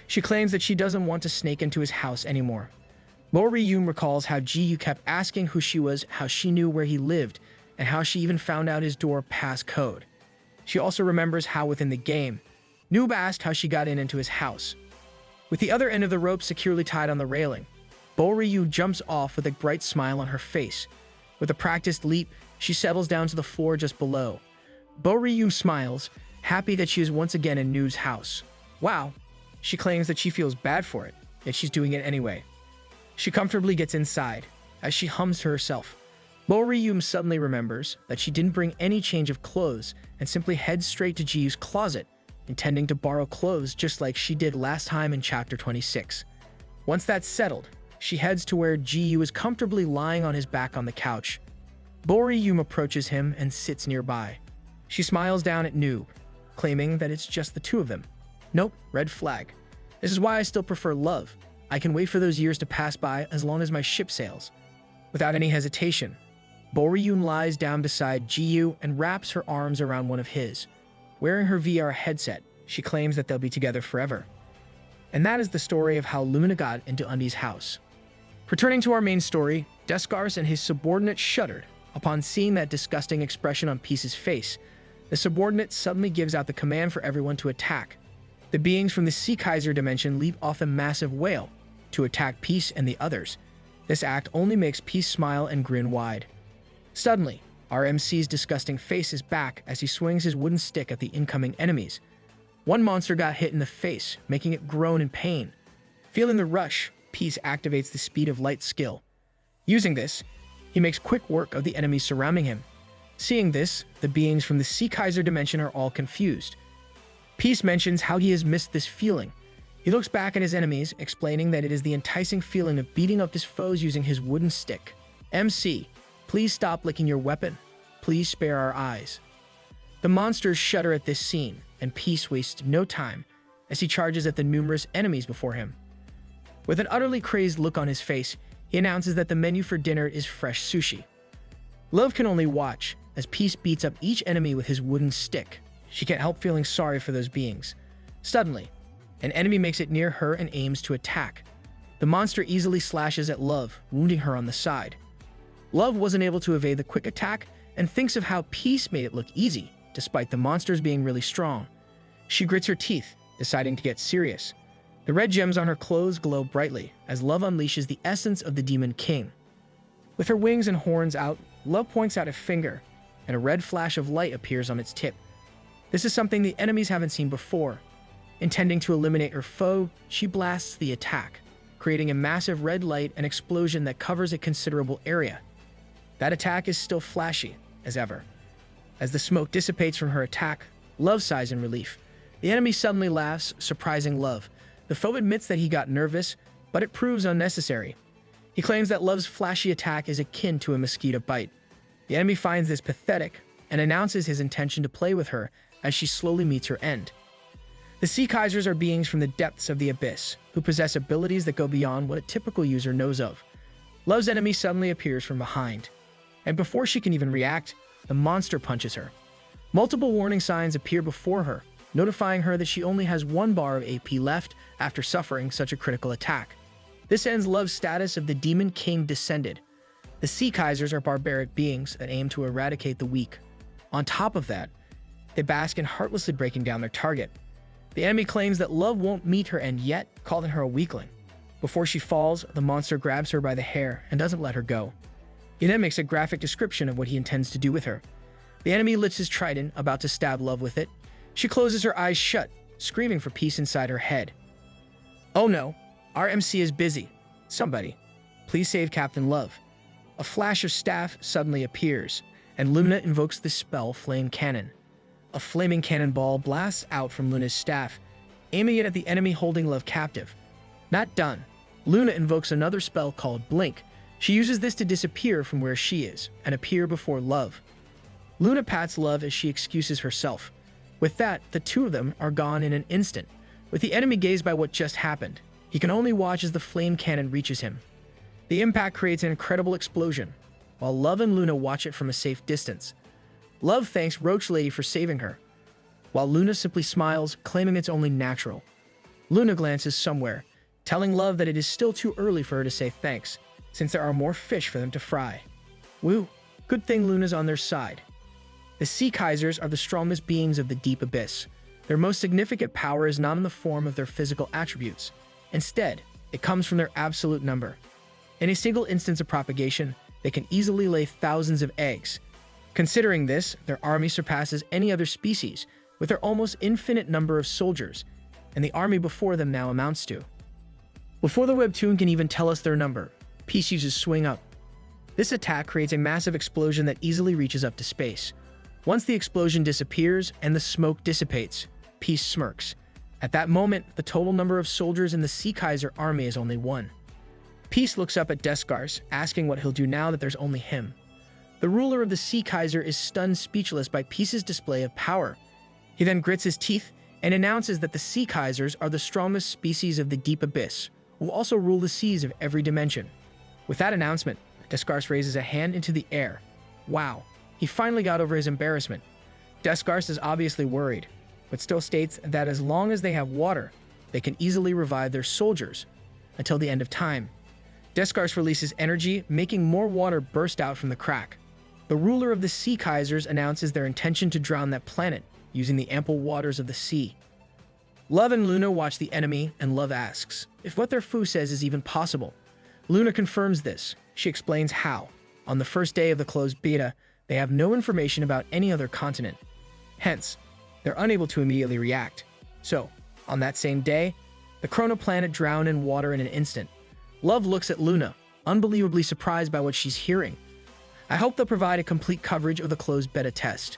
She claims that she doesn't want to snake into his house anymore. Bo Ryu recalls how Jiyu kept asking who she was, how she knew where he lived, and how she even found out his door passcode. She also remembers how within the game, Noob asked how she got into his house. With the other end of the rope securely tied on the railing, Bo Ryu jumps off with a bright smile on her face. With a practiced leap, she settles down to the floor just below. Bo Ryu smiles, happy that she is once again in Noob's house. Wow, she claims that she feels bad for it, yet she's doing it anyway. She comfortably gets inside, as she hums to herself. Bo Ryu suddenly remembers that she didn't bring any change of clothes and simply heads straight to Jiyu's closet, intending to borrow clothes just like she did last time in Chapter 26. Once that's settled, she heads to where Jiyu is comfortably lying on his back on the couch. Bo Ryu approaches him and sits nearby. She smiles down at Noob, claiming that it's just the two of them. Nope, red flag. This is why I still prefer Love. I can wait for those years to pass by as long as my ship sails. Without any hesitation, Bo Ryu lies down beside Jiyu and wraps her arms around one of his. Wearing her VR headset, she claims that they'll be together forever. And that is the story of how Luna got into Undi's house. Returning to our main story, Descartes and his subordinate shuddered upon seeing that disgusting expression on Peace's face. The subordinate suddenly gives out the command for everyone to attack. The beings from the Sea Kaiser dimension leap off a massive whale to attack Peace and the others. This act only makes Peace smile and grin wide. Suddenly, our MC's disgusting face is back as he swings his wooden stick at the incoming enemies. One monster got hit in the face, making it groan in pain. Feeling the rush, Peace activates the speed of light skill. Using this, he makes quick work of the enemies surrounding him. Seeing this, the beings from the Sea Kaiser dimension are all confused. Peace mentions how he has missed this feeling. He looks back at his enemies, explaining that it is the enticing feeling of beating up his foes using his wooden stick. MC, please stop licking your weapon. Please spare our eyes. The monsters shudder at this scene, and Peace wastes no time as he charges at the numerous enemies before him. With an utterly crazed look on his face, he announces that the menu for dinner is fresh sushi. Love can only watch as Peace beats up each enemy with his wooden stick. She can't help feeling sorry for those beings. Suddenly, an enemy makes it near her and aims to attack. The monster easily slashes at Love, wounding her on the side. Love wasn't able to evade the quick attack and thinks of how Peace made it look easy, despite the monsters being really strong. She grits her teeth, deciding to get serious. The red gems on her clothes glow brightly as Love unleashes the essence of the Demon King. With her wings and horns out, Love points out a finger, and a red flash of light appears on its tip. This is something the enemies haven't seen before. Intending to eliminate her foe, she blasts the attack, creating a massive red light and explosion that covers a considerable area. That attack is still flashy, as ever. As the smoke dissipates from her attack, Love sighs in relief. The enemy suddenly laughs, surprising Love. The foe admits that he got nervous, but it proves unnecessary. He claims that Love's flashy attack is akin to a mosquito bite. The enemy finds this pathetic and announces his intention to play with her as she slowly meets her end. The Sea Kaisers are beings from the depths of the abyss, who possess abilities that go beyond what a typical user knows of. Love's enemy suddenly appears from behind, and before she can even react, the monster punches her. Multiple warning signs appear before her, notifying her that she only has 1 bar of AP left after suffering such a critical attack. This ends Love's status of the Demon King descended. The Sea Kaisers are barbaric beings that aim to eradicate the weak. On top of that, they bask in heartlessly breaking down their target. The enemy claims that Love won't meet her end yet, calling her a weakling. Before she falls, the monster grabs her by the hair and doesn't let her go. He then makes a graphic description of what he intends to do with her. The enemy lifts his trident, about to stab Love with it. She closes her eyes shut, screaming for peace inside her head. Oh no, our MC is busy. Somebody, please save Captain Love. A flash of staff suddenly appears, and Luna invokes the spell Flame Cannon. A flaming cannonball blasts out from Luna's staff, aiming it at the enemy holding Love captive. Not done. Luna invokes another spell called Blink. She uses this to disappear from where she is and appear before Love. Luna pats Love as she excuses herself. With that, the two of them are gone in an instant. With the enemy gazed by what just happened, he can only watch as the flame cannon reaches him. The impact creates an incredible explosion, while Love and Luna watch it from a safe distance. Love thanks Roach Lady for saving her, while Luna simply smiles, claiming it's only natural. Luna glances somewhere, telling Love that it is still too early for her to say thanks, since there are more fish for them to fry. Woo, good thing Luna's on their side. The Sea Kaisers are the strongest beings of the deep abyss. Their most significant power is not in the form of their physical attributes. Instead, it comes from their absolute number. In a single instance of propagation, they can easily lay thousands of eggs. Considering this, their army surpasses any other species, with their almost infinite number of soldiers, and the army before them now amounts to. Before the webtoon can even tell us their number, Peace uses Swing Up. This attack creates a massive explosion that easily reaches up to space. Once the explosion disappears and the smoke dissipates, Peace smirks. At that moment, the total number of soldiers in the Sea Kaiser army is only 1. Peace looks up at Deskars, asking what he'll do now that there's only him. The ruler of the Sea Kaiser is stunned speechless by Peace's display of power. He then grits his teeth and announces that the Sea Kaisers are the strongest species of the deep abyss, who also rule the seas of every dimension. With that announcement, Deskars raises a hand into the air. Wow, he finally got over his embarrassment. Deskars is obviously worried, but still states that as long as they have water, they can easily revive their soldiers until the end of time. Deskars releases energy, making more water burst out from the crack. The ruler of the Sea Kaisers announces their intention to drown that planet using the ample waters of the sea. Love and Luna watch the enemy, and Love asks if what their Fu says is even possible. Luna confirms this. She explains how, on the first day of the closed beta, they have no information about any other continent. Hence, they're unable to immediately react. So, on that same day, the chronoplanet drowned in water in an instant. Love looks at Luna, unbelievably surprised by what she's hearing. I hope they'll provide a complete coverage of the closed beta test.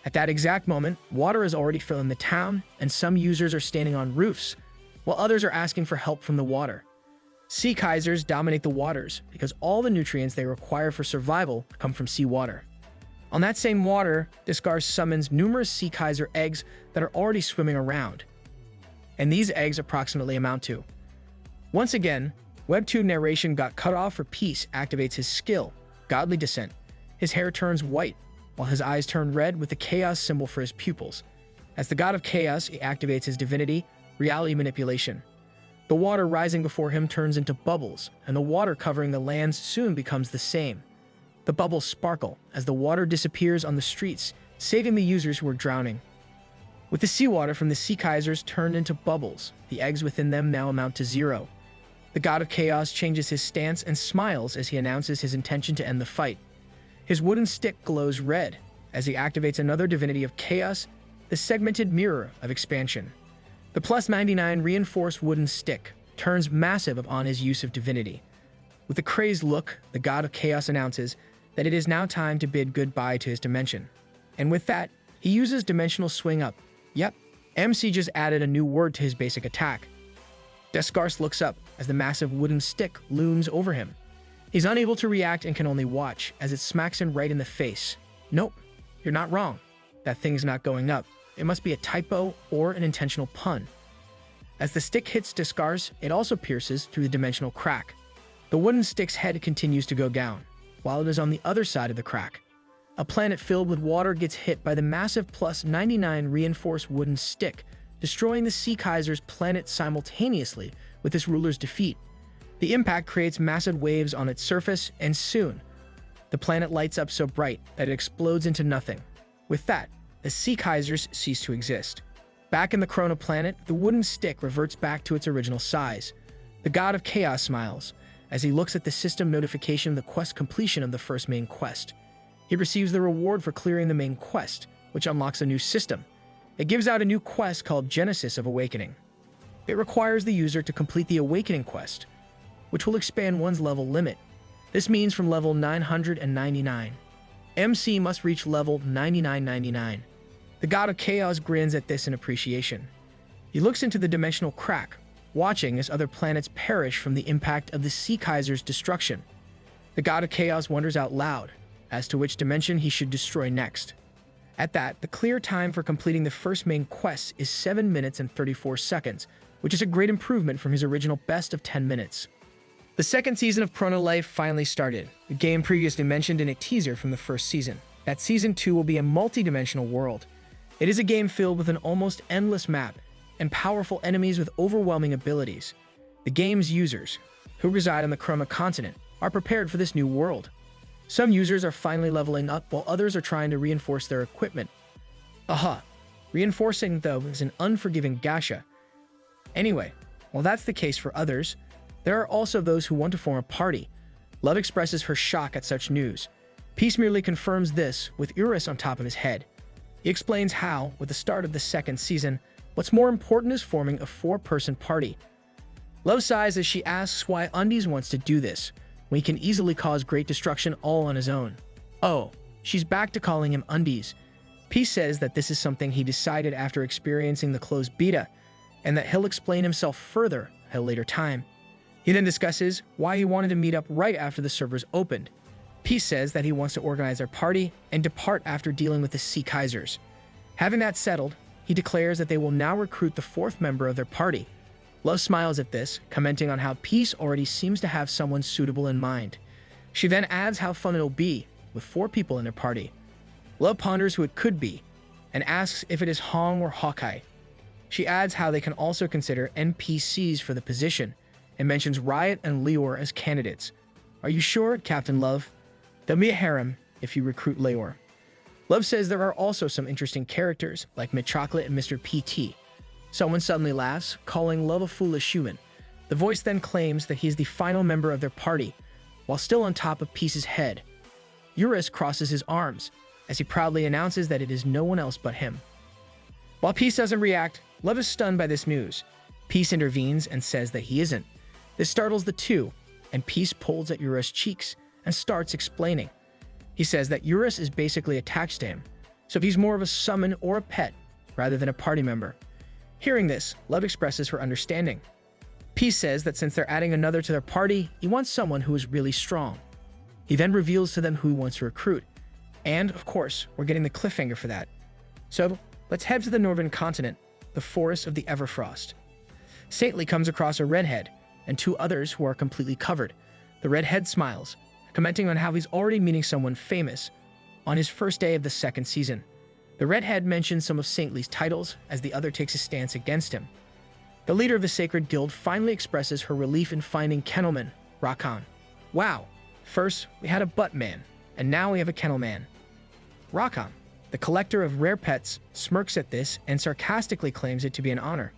At that exact moment, water is already filling the town, and some users are standing on roofs, while others are asking for help from the water. Sea Kaisers dominate the waters because all the nutrients they require for survival come from seawater. On that same water, Discar summons numerous Sea Kaiser eggs that are already swimming around. And these eggs approximately amount to. Once again, Webtoon narration got cut off for Peace activates his skill, Godly Descent. His hair turns white, while his eyes turn red with the chaos symbol for his pupils. As the god of chaos, he activates his divinity, Reality Manipulation. The water rising before him turns into bubbles, and the water covering the lands soon becomes the same. The bubbles sparkle as the water disappears on the streets, saving the users who are drowning. With the seawater from the Sea Kaisers turned into bubbles, the eggs within them now amount to 0. The god of chaos changes his stance and smiles as he announces his intention to end the fight. His wooden stick glows red as he activates another divinity of chaos, the segmented mirror of expansion. The plus 99 reinforced wooden stick turns massive upon his use of divinity. With a crazed look, the god of chaos announces that it is now time to bid goodbye to his dimension. And with that, he uses dimensional swing up. Yep, MC just added a new word to his basic attack. Descartes looks up as the massive wooden stick looms over him. He's unable to react and can only watch as it smacks him right in the face. Nope, you're not wrong. That thing's not going up. It must be a typo or an intentional pun. As the stick hits Descartes, it also pierces through the dimensional crack. The wooden stick's head continues to go down, while it is on the other side of the crack. A planet filled with water gets hit by the massive plus 99 reinforced wooden stick, destroying the Sea Kaiser's planet simultaneously with its ruler's defeat. The impact creates massive waves on its surface, and soon, the planet lights up so bright that it explodes into nothing. With that, the Sea Kaisers cease to exist. Back in the Chrono Planet, the wooden stick reverts back to its original size. The god of chaos smiles as he looks at the system notification of the quest completion of the first main quest. He receives the reward for clearing the main quest, which unlocks a new system. It gives out a new quest called Genesis of Awakening. It requires the user to complete the Awakening quest, which will expand one's level limit. This means from level 999. MC must reach level 9999. The god of chaos grins at this in appreciation. He looks into the dimensional crack, watching as other planets perish from the impact of the Sea Kaiser's destruction. The god of chaos wonders out loud as to which dimension he should destroy next. At that, the clear time for completing the first main quest is 7 minutes and 34 seconds, which is a great improvement from his original best of 10 minutes. The second season of Chrono Life finally started, a game previously mentioned in a teaser from the first season. That Season 2 will be a multi-dimensional world. It is a game filled with an almost endless map and powerful enemies with overwhelming abilities. The game's users, who reside on the Chroma continent, are prepared for this new world. Some users are finally leveling up while others are trying to reinforce their equipment. Aha! Reinforcing, though, is an unforgiving gacha. Anyway, while that's the case for others, there are also those who want to form a party. Love expresses her shock at such news. Peace merely confirms this with Urus on top of his head. He explains how, with the start of the second season, what's more important is forming a 4-person party. Love sighs as she asks why Undies wants to do this, when he can easily cause great destruction all on his own. Oh, she's back to calling him Undies. Peace says that this is something he decided after experiencing the closed beta, and that he'll explain himself further at a later time. He then discusses why he wanted to meet up right after the servers opened. Peace says that he wants to organize their party and depart after dealing with the Sea Kaisers. Having that settled, he declares that they will now recruit the 4th member of their party. Love smiles at this, commenting on how Peace already seems to have someone suitable in mind. She then adds how fun it'll be with 4 people in their party. Love ponders who it could be, and asks if it is Hong or Hawkeye. She adds how they can also consider NPCs for the position, and mentions Riot and Leor as candidates. Are you sure, Captain Love? There'll be a harem if you recruit Leor. Love says there are also some interesting characters, like Chocolate and Mr. PT. Someone suddenly laughs, calling Love a foolish human. The voice then claims that he is the final member of their party, while still on top of Peace's head. Urus crosses his arms, as he proudly announces that it is no one else but him. While Peace doesn't react, Love is stunned by this news. Peace intervenes and says that he isn't. This startles the two, and Peace pulls at Eurus' cheeks and starts explaining. He says that Eurus is basically attached to him, so he's more of a summon or a pet rather than a party member. Hearing this, Love expresses her understanding. Peace says that since they're adding another to their party, he wants someone who is really strong. He then reveals to them who he wants to recruit. And, of course, we're getting the cliffhanger for that. So, let's head to the northern continent, the Forest of the Everfrost. Saintly comes across a redhead and two others who are completely covered. The redhead smiles, commenting on how he's already meeting someone famous on his first day of the second season. The redhead mentions some of Saintly's titles as the other takes a stance against him. The leader of the Sacred Guild finally expresses her relief in finding Kennelman, Rakan. Wow, first we had a butt man, and now we have a kennel man. Rakan, the collector of rare pets, smirks at this and sarcastically claims it to be an honor.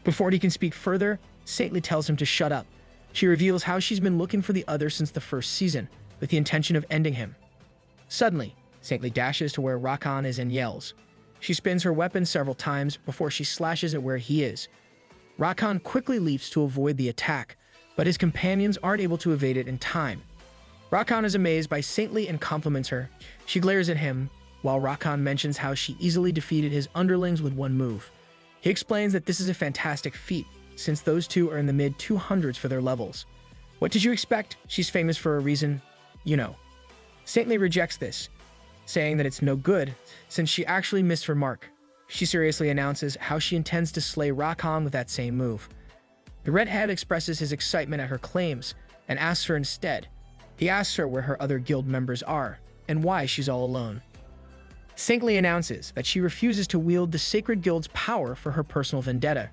Before he can speak further, Saintly tells him to shut up. She reveals how she's been looking for the other since the first season, with the intention of ending him. Suddenly, Saintly dashes to where Rakan is and yells. She spins her weapon several times before she slashes at where he is. Rakan quickly leaps to avoid the attack, but his companions aren't able to evade it in time. Rakan is amazed by Saintly and compliments her. She glares at him, while Rakan mentions how she easily defeated his underlings with one move. He explains that this is a fantastic feat, since those two are in the mid-200s for their levels. What did you expect? She's famous for a reason. You know. Saintly rejects this, saying that it's no good, since she actually missed her mark. She seriously announces how she intends to slay Rakan with that same move. The redhead expresses his excitement at her claims, and asks her instead. He asks her where her other guild members are, and why she's all alone. Saintly announces that she refuses to wield the Sacred Guild's power for her personal vendetta.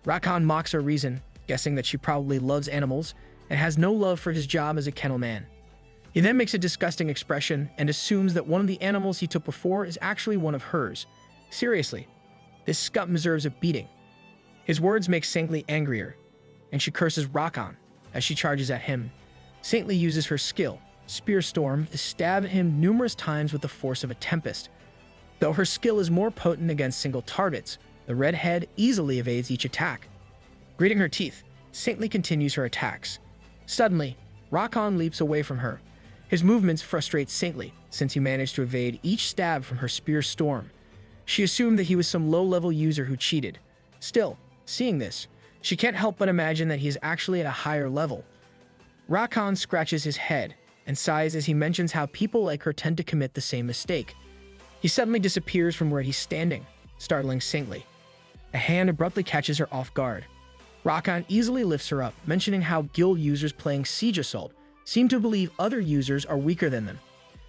Rakan mocks her reason, guessing that she probably loves animals and has no love for his job as a kennel man. He then makes a disgusting expression and assumes that one of the animals he took before is actually one of hers. Seriously, this scum deserves a beating. His words make Saintly angrier, and she curses Rakan as she charges at him. Saintly uses her skill, Spear Storm, to stab him numerous times with the force of a tempest. Though her skill is more potent against single targets, the redhead easily evades each attack. Gritting her teeth, Saintly continues her attacks. Suddenly, Rakan leaps away from her. His movements frustrate Saintly, since he managed to evade each stab from her Spear Storm. She assumed that he was some low-level user who cheated. Still, seeing this, she can't help but imagine that he is actually at a higher level. Rakan scratches his head and sighs as he mentions how people like her tend to commit the same mistake. He suddenly disappears from where he's standing, startling Saintly. A hand abruptly catches her off guard. Rakan easily lifts her up, mentioning how guild users playing Siege Assault seem to believe other users are weaker than them.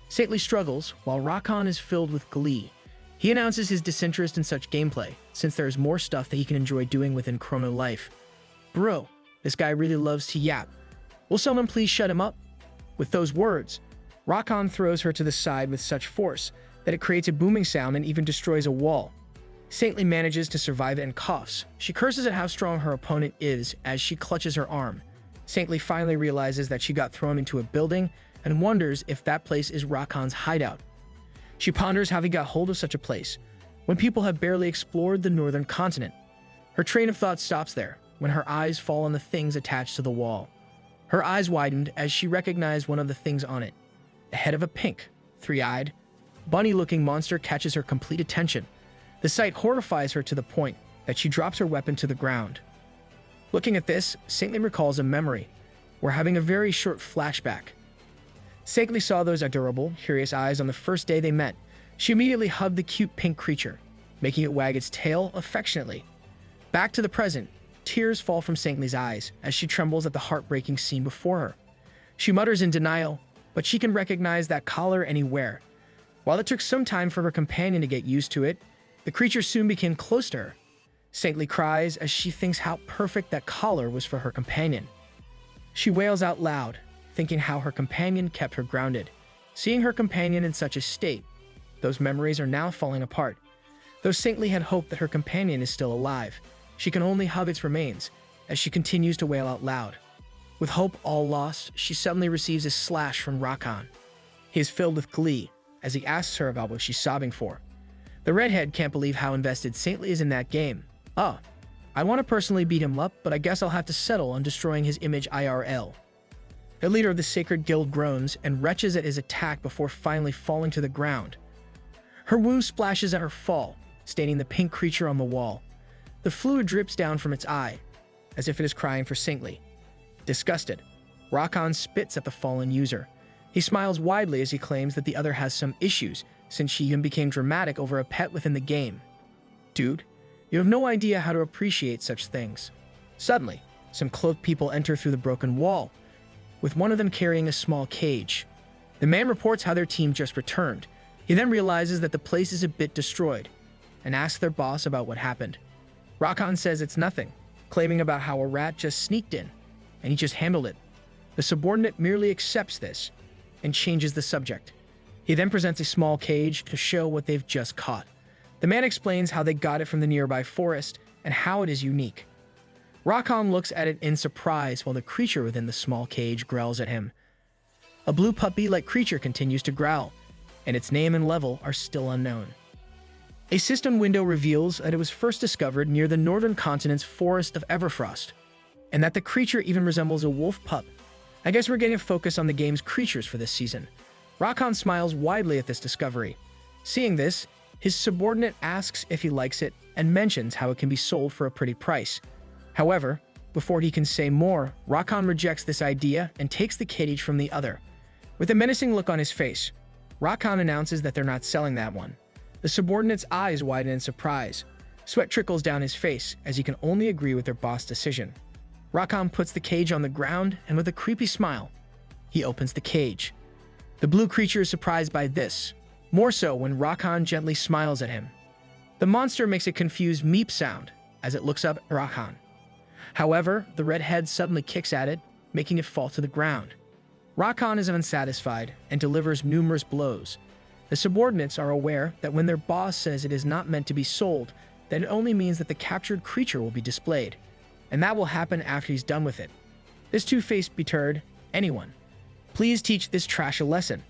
Saintly struggles, while Rakan is filled with glee. He announces his disinterest in such gameplay, since there is more stuff that he can enjoy doing within Chrono Life. Bro, this guy really loves to yap. Will someone please shut him up? With those words, Rakan throws her to the side with such force that it creates a booming sound and even destroys a wall. Saintly manages to survive it and coughs. She curses at how strong her opponent is as she clutches her arm. Saintly finally realizes that she got thrown into a building and wonders if that place is Rakan's hideout. She ponders how he got hold of such a place, when people have barely explored the northern continent. Her train of thought stops there, when her eyes fall on the things attached to the wall. Her eyes widened as she recognized one of the things on it. The head of a pink, three-eyed, bunny-looking monster catches her complete attention. The sight horrifies her to the point that she drops her weapon to the ground. Looking at this, Saintly recalls a memory. We're having a very short flashback. Saintly saw those adorable, curious eyes on the first day they met. She immediately hugged the cute pink creature, making it wag its tail affectionately. Back to the present, tears fall from Saintly's eyes as she trembles at the heartbreaking scene before her. She mutters in denial, but she can recognize that collar anywhere. While it took some time for her companion to get used to it, the creature soon became close to her. Saintly cries as she thinks how perfect that collar was for her companion. She wails out loud, thinking how her companion kept her grounded. Seeing her companion in such a state, those memories are now falling apart. Though Saintly had hoped that her companion is still alive, she can only hug its remains as she continues to wail out loud. With hope all lost, she suddenly receives a slash from Rakan. He is filled with glee as he asks her about what she's sobbing for. The redhead can't believe how invested Saintly is in that game, Ah, I want to personally beat him up, but I guess I'll have to settle on destroying his image IRL. The leader of the Sacred Guild groans and retches at his attack before finally falling to the ground. Her wound splashes at her fall, staining the pink creature on the wall. The fluid drips down from its eye, as if it is crying for saintly. Disgusted, Rakan spits at the fallen user. He smiles widely as he claims that the other has some issues, since she even became dramatic over a pet within the game. Dude, you have no idea how to appreciate such things. Suddenly, some cloaked people enter through the broken wall, with one of them carrying a small cage. The man reports how their team just returned. He then realizes that the place is a bit destroyed, and asks their boss about what happened. Rakan says it's nothing, claiming about how a rat just sneaked in, and he just handled it. The subordinate merely accepts this, and changes the subject. He then presents a small cage to show what they've just caught. The man explains how they got it from the nearby forest, and how it is unique. Rakan looks at it in surprise while the creature within the small cage growls at him. A blue puppy-like creature continues to growl, and its name and level are still unknown. A system window reveals that it was first discovered near the northern continent's forest of Everfrost, and that the creature even resembles a wolf pup. I guess we're getting a focus on the game's creatures for this season. Rakan smiles widely at this discovery. Seeing this, his subordinate asks if he likes it and mentions how it can be sold for a pretty price. However, before he can say more, Rakan rejects this idea and takes the cage from the other. With a menacing look on his face, Rakan announces that they're not selling that one. The subordinate's eyes widen in surprise. Sweat trickles down his face as he can only agree with their boss' decision. Rakan puts the cage on the ground, and with a creepy smile, he opens the cage. The blue creature is surprised by this, more so when Rakan gently smiles at him. The monster makes a confused meep sound as it looks up at Rakan. However, the red head suddenly kicks at it, making it fall to the ground. Rakan is unsatisfied and delivers numerous blows. The subordinates are aware that when their boss says it is not meant to be sold, then it only means that the captured creature will be displayed, and that will happen after he's done with it. This two-faced deterred anyone. Please teach this trash a lesson.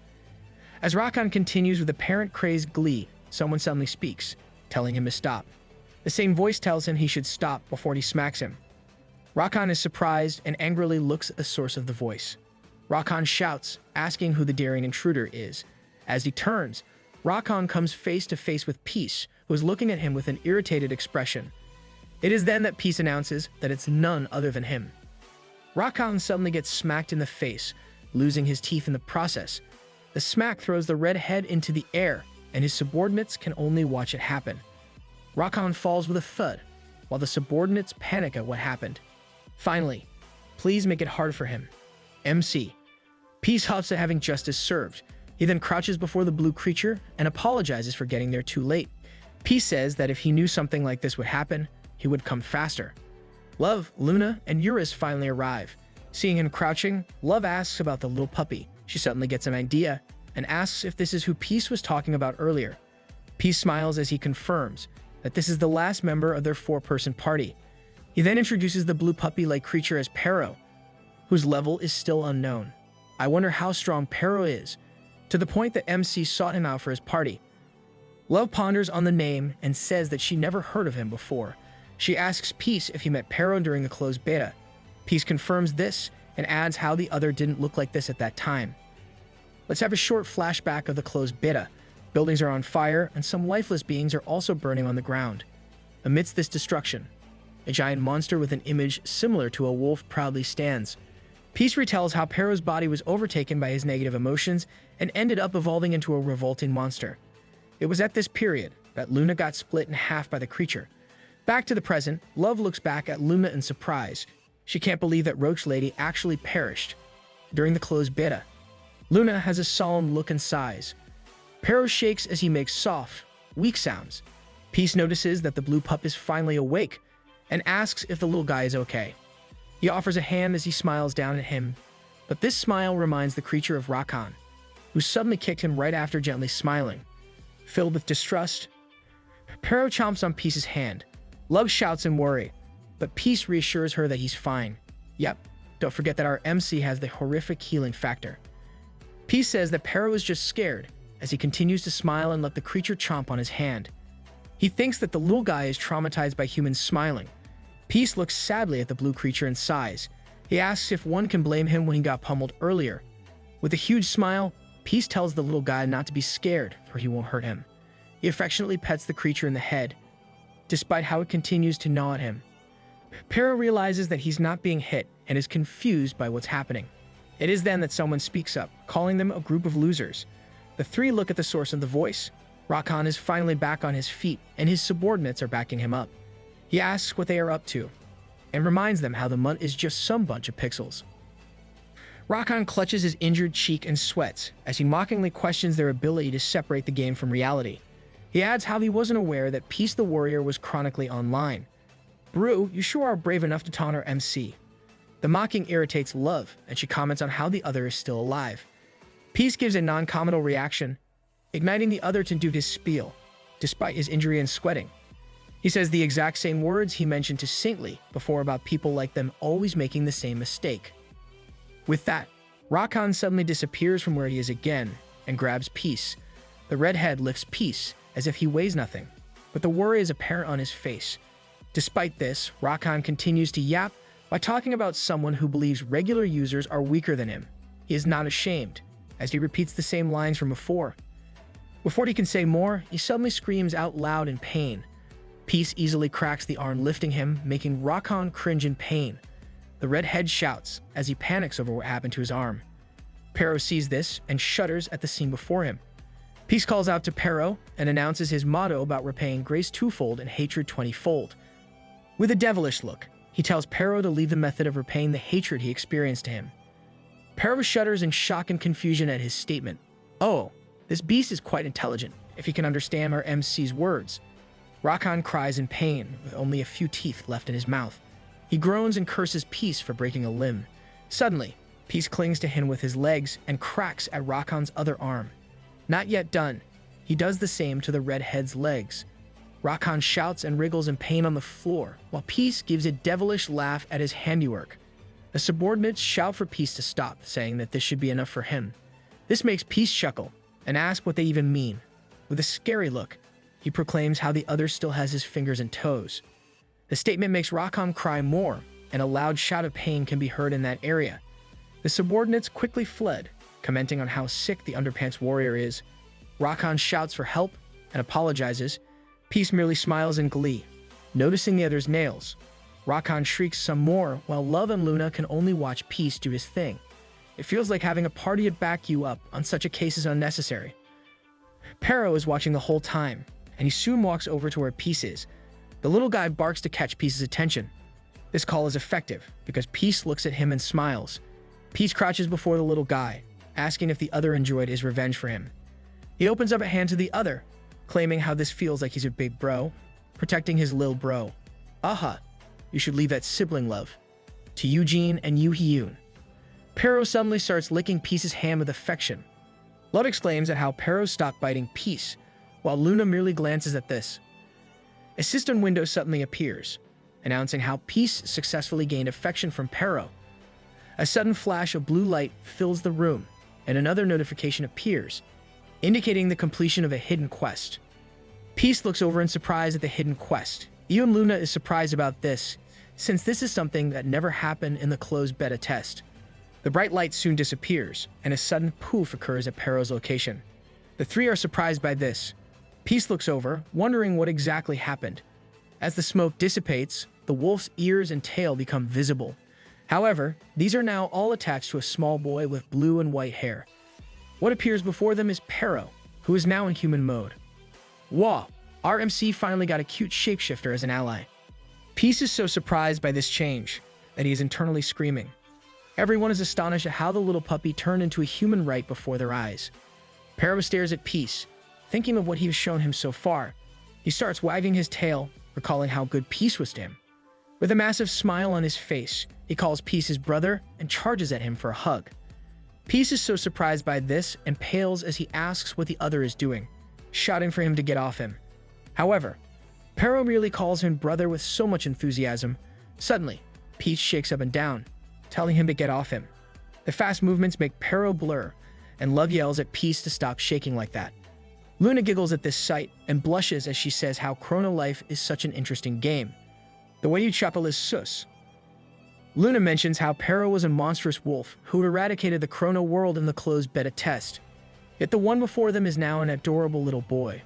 As Rakan continues with apparent crazed glee, someone suddenly speaks, telling him to stop. The same voice tells him he should stop before he smacks him. Rakan is surprised and angrily looks at the source of the voice. Rakan shouts, asking who the daring intruder is. As he turns, Rakan comes face to face with Peace, who is looking at him with an irritated expression. It is then that Peace announces that it's none other than him. Rakan suddenly gets smacked in the face, losing his teeth in the process. The smack throws the red head into the air, and his subordinates can only watch it happen. Rakan falls with a thud, while the subordinates panic at what happened. Finally, please make it hard for him. MC. Peace huffs at having justice served. He then crouches before the blue creature and apologizes for getting there too late. Peace says that if he knew something like this would happen, he would come faster. Love, Luna, and Eurus finally arrive. Seeing him crouching, Love asks about the little puppy. She suddenly gets an idea and asks if this is who Peace was talking about earlier. Peace smiles as he confirms that this is the last member of their four-person party. He then introduces the blue puppy-like creature as Pero, whose level is still unknown. I wonder how strong Pero is, to the point that MC sought him out for his party. Love ponders on the name and says that she never heard of him before. She asks Peace if he met Pero during the closed beta. Peace confirms this and adds how the other didn't look like this at that time. Let's have a short flashback of the closed beta. Buildings are on fire, and some lifeless beings are also burning on the ground. Amidst this destruction, a giant monster with an image similar to a wolf proudly stands. Peace retells how Pero's body was overtaken by his negative emotions and ended up evolving into a revolting monster. It was at this period that Luna got split in half by the creature. Back to the present, Love looks back at Luna in surprise. She can't believe that Roach Lady actually perished during the closed beta. Luna has a solemn look and sighs. Pero shakes as he makes soft, weak sounds. Peace notices that the blue pup is finally awake and asks if the little guy is okay. He offers a hand as he smiles down at him, but this smile reminds the creature of Rakan, who suddenly kicked him right after gently smiling. Filled with distrust, Pero chomps on Peace's hand. Love shouts in worry, but Peace reassures her that he's fine. Yep, don't forget that our MC has the horrific healing factor. Peace says that Pero is just scared as he continues to smile and let the creature chomp on his hand. He thinks that the little guy is traumatized by humans smiling. Peace looks sadly at the blue creature and sighs. He asks if one can blame him when he got pummeled earlier. With a huge smile, Peace tells the little guy not to be scared, for he won't hurt him. He affectionately pets the creature in the head, despite how it continues to gnaw at him. Pero realizes that he's not being hit and is confused by what's happening. It is then that someone speaks up, calling them a group of losers. The three look at the source of the voice. Rakan is finally back on his feet, and his subordinates are backing him up. He asks what they are up to, and reminds them how the mutt is just some bunch of pixels. Rakan clutches his injured cheek and sweats as he mockingly questions their ability to separate the game from reality. He adds how he wasn't aware that Peace the Warrior was chronically online. Brew, you sure are brave enough to taunt our MC. The mocking irritates Love, and she comments on how the other is still alive. Peace gives a non-committal reaction, igniting the other to do his spiel, despite his injury and sweating. He says the exact same words he mentioned to Saintly before about people like them always making the same mistake. With that, Rakan suddenly disappears from where he is again and grabs Peace. The redhead lifts Peace as if he weighs nothing, but the worry is apparent on his face. Despite this, Rakan continues to yap by talking about someone who believes regular users are weaker than him. He is not ashamed, as he repeats the same lines from before. Before he can say more, he suddenly screams out loud in pain. Peace easily cracks the arm lifting him, making Rakan cringe in pain. The redhead shouts as he panics over what happened to his arm. Pero sees this and shudders at the scene before him. Peace calls out to Pero and announces his motto about repaying grace twofold and hatred 20-fold. With a devilish look, he tells Pero to leave the method of repaying the hatred he experienced to him. Pero shudders in shock and confusion at his statement. Oh, this beast is quite intelligent, if he can understand our MC's words. Rakan cries in pain, with only a few teeth left in his mouth. He groans and curses Peace for breaking a limb. Suddenly, Peace clings to him with his legs and cracks at Rakan's other arm. Not yet done, he does the same to the redhead's legs. Rakan shouts and wriggles in pain on the floor, while Peace gives a devilish laugh at his handiwork. The subordinates shout for Peace to stop, saying that this should be enough for him. This makes Peace chuckle and ask what they even mean. With a scary look, he proclaims how the other still has his fingers and toes. The statement makes Rakan cry more, and a loud shout of pain can be heard in that area. The subordinates quickly fled, commenting on how sick the underpants warrior is. Rakan shouts for help and apologizes. Peace merely smiles in glee, noticing the other's nails. Rakan shrieks some more, while Love and Luna can only watch Peace do his thing. It feels like having a party to back you up on such a case is unnecessary. Pero is watching the whole time, and he soon walks over to where Peace is. The little guy barks to catch Peace's attention. This call is effective, because Peace looks at him and smiles. Peace crouches before the little guy, asking if the other enjoyed his revenge for him. He opens up a hand to the other, claiming how this feels like he's a big bro, protecting his lil bro. Aha, you should leave that sibling love. To Eugene and Yoo Hyun. Pero suddenly starts licking Peace's hand with affection. Love exclaims at how Pero stopped biting Peace, while Luna merely glances at this. A cistern window suddenly appears, announcing how Peace successfully gained affection from Pero. A sudden flash of blue light fills the room, and another notification appears, indicating the completion of a hidden quest. Peace looks over in surprise at the hidden quest. Even Luna is surprised about this, since this is something that never happened in the closed beta test. The bright light soon disappears, and a sudden poof occurs at Pero's location. The three are surprised by this. Peace looks over, wondering what exactly happened. As the smoke dissipates, the wolf's ears and tail become visible. However, these are now all attached to a small boy with blue and white hair. What appears before them is Pero, who is now in human mode. Whoa, our MC finally got a cute shapeshifter as an ally. Peace is so surprised by this change that he is internally screaming. Everyone is astonished at how the little puppy turned into a human right before their eyes. Pero stares at Peace, thinking of what he has shown him so far. He starts wagging his tail, recalling how good Peace was to him. With a massive smile on his face, he calls Peace his brother and charges at him for a hug. Peace is so surprised by this and pales as he asks what the other is doing, shouting for him to get off him. However, Pero merely calls him brother with so much enthusiasm. Suddenly, Peace shakes up and down, telling him to get off him. The fast movements make Pero blur, and Love yells at Peace to stop shaking like that. Luna giggles at this sight and blushes as she says how Chrono Life is such an interesting game. The way you chuckle is sus. Luna mentions how Pero was a monstrous wolf who had eradicated the Chrono world in the closed beta test. Yet the one before them is now an adorable little boy.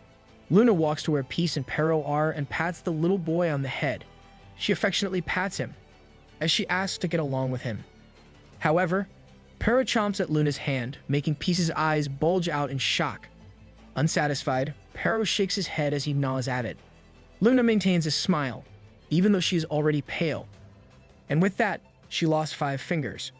Luna walks to where Peace and Pero are and pats the little boy on the head. She affectionately pats him, as she asks to get along with him. However, Pero chomps at Luna's hand, making Peace's eyes bulge out in shock. Unsatisfied, Pero shakes his head as he gnaws at it. Luna maintains a smile, even though she is already pale. And with that, she lost 5 fingers.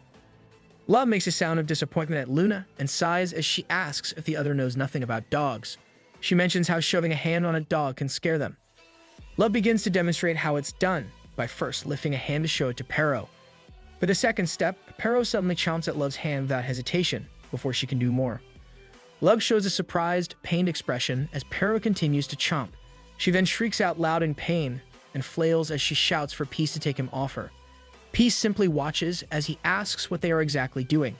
Love makes a sound of disappointment at Luna and sighs as she asks if the other knows nothing about dogs. She mentions how shoving a hand on a dog can scare them. Love begins to demonstrate how it's done by first lifting a hand to show it to Pero. For the second step, Pero suddenly chomps at Love's hand without hesitation before she can do more. Love shows a surprised, pained expression as Pero continues to chomp. She then shrieks out loud in pain and flails as she shouts for Peace to take him off her. Peace simply watches as he asks what they are exactly doing.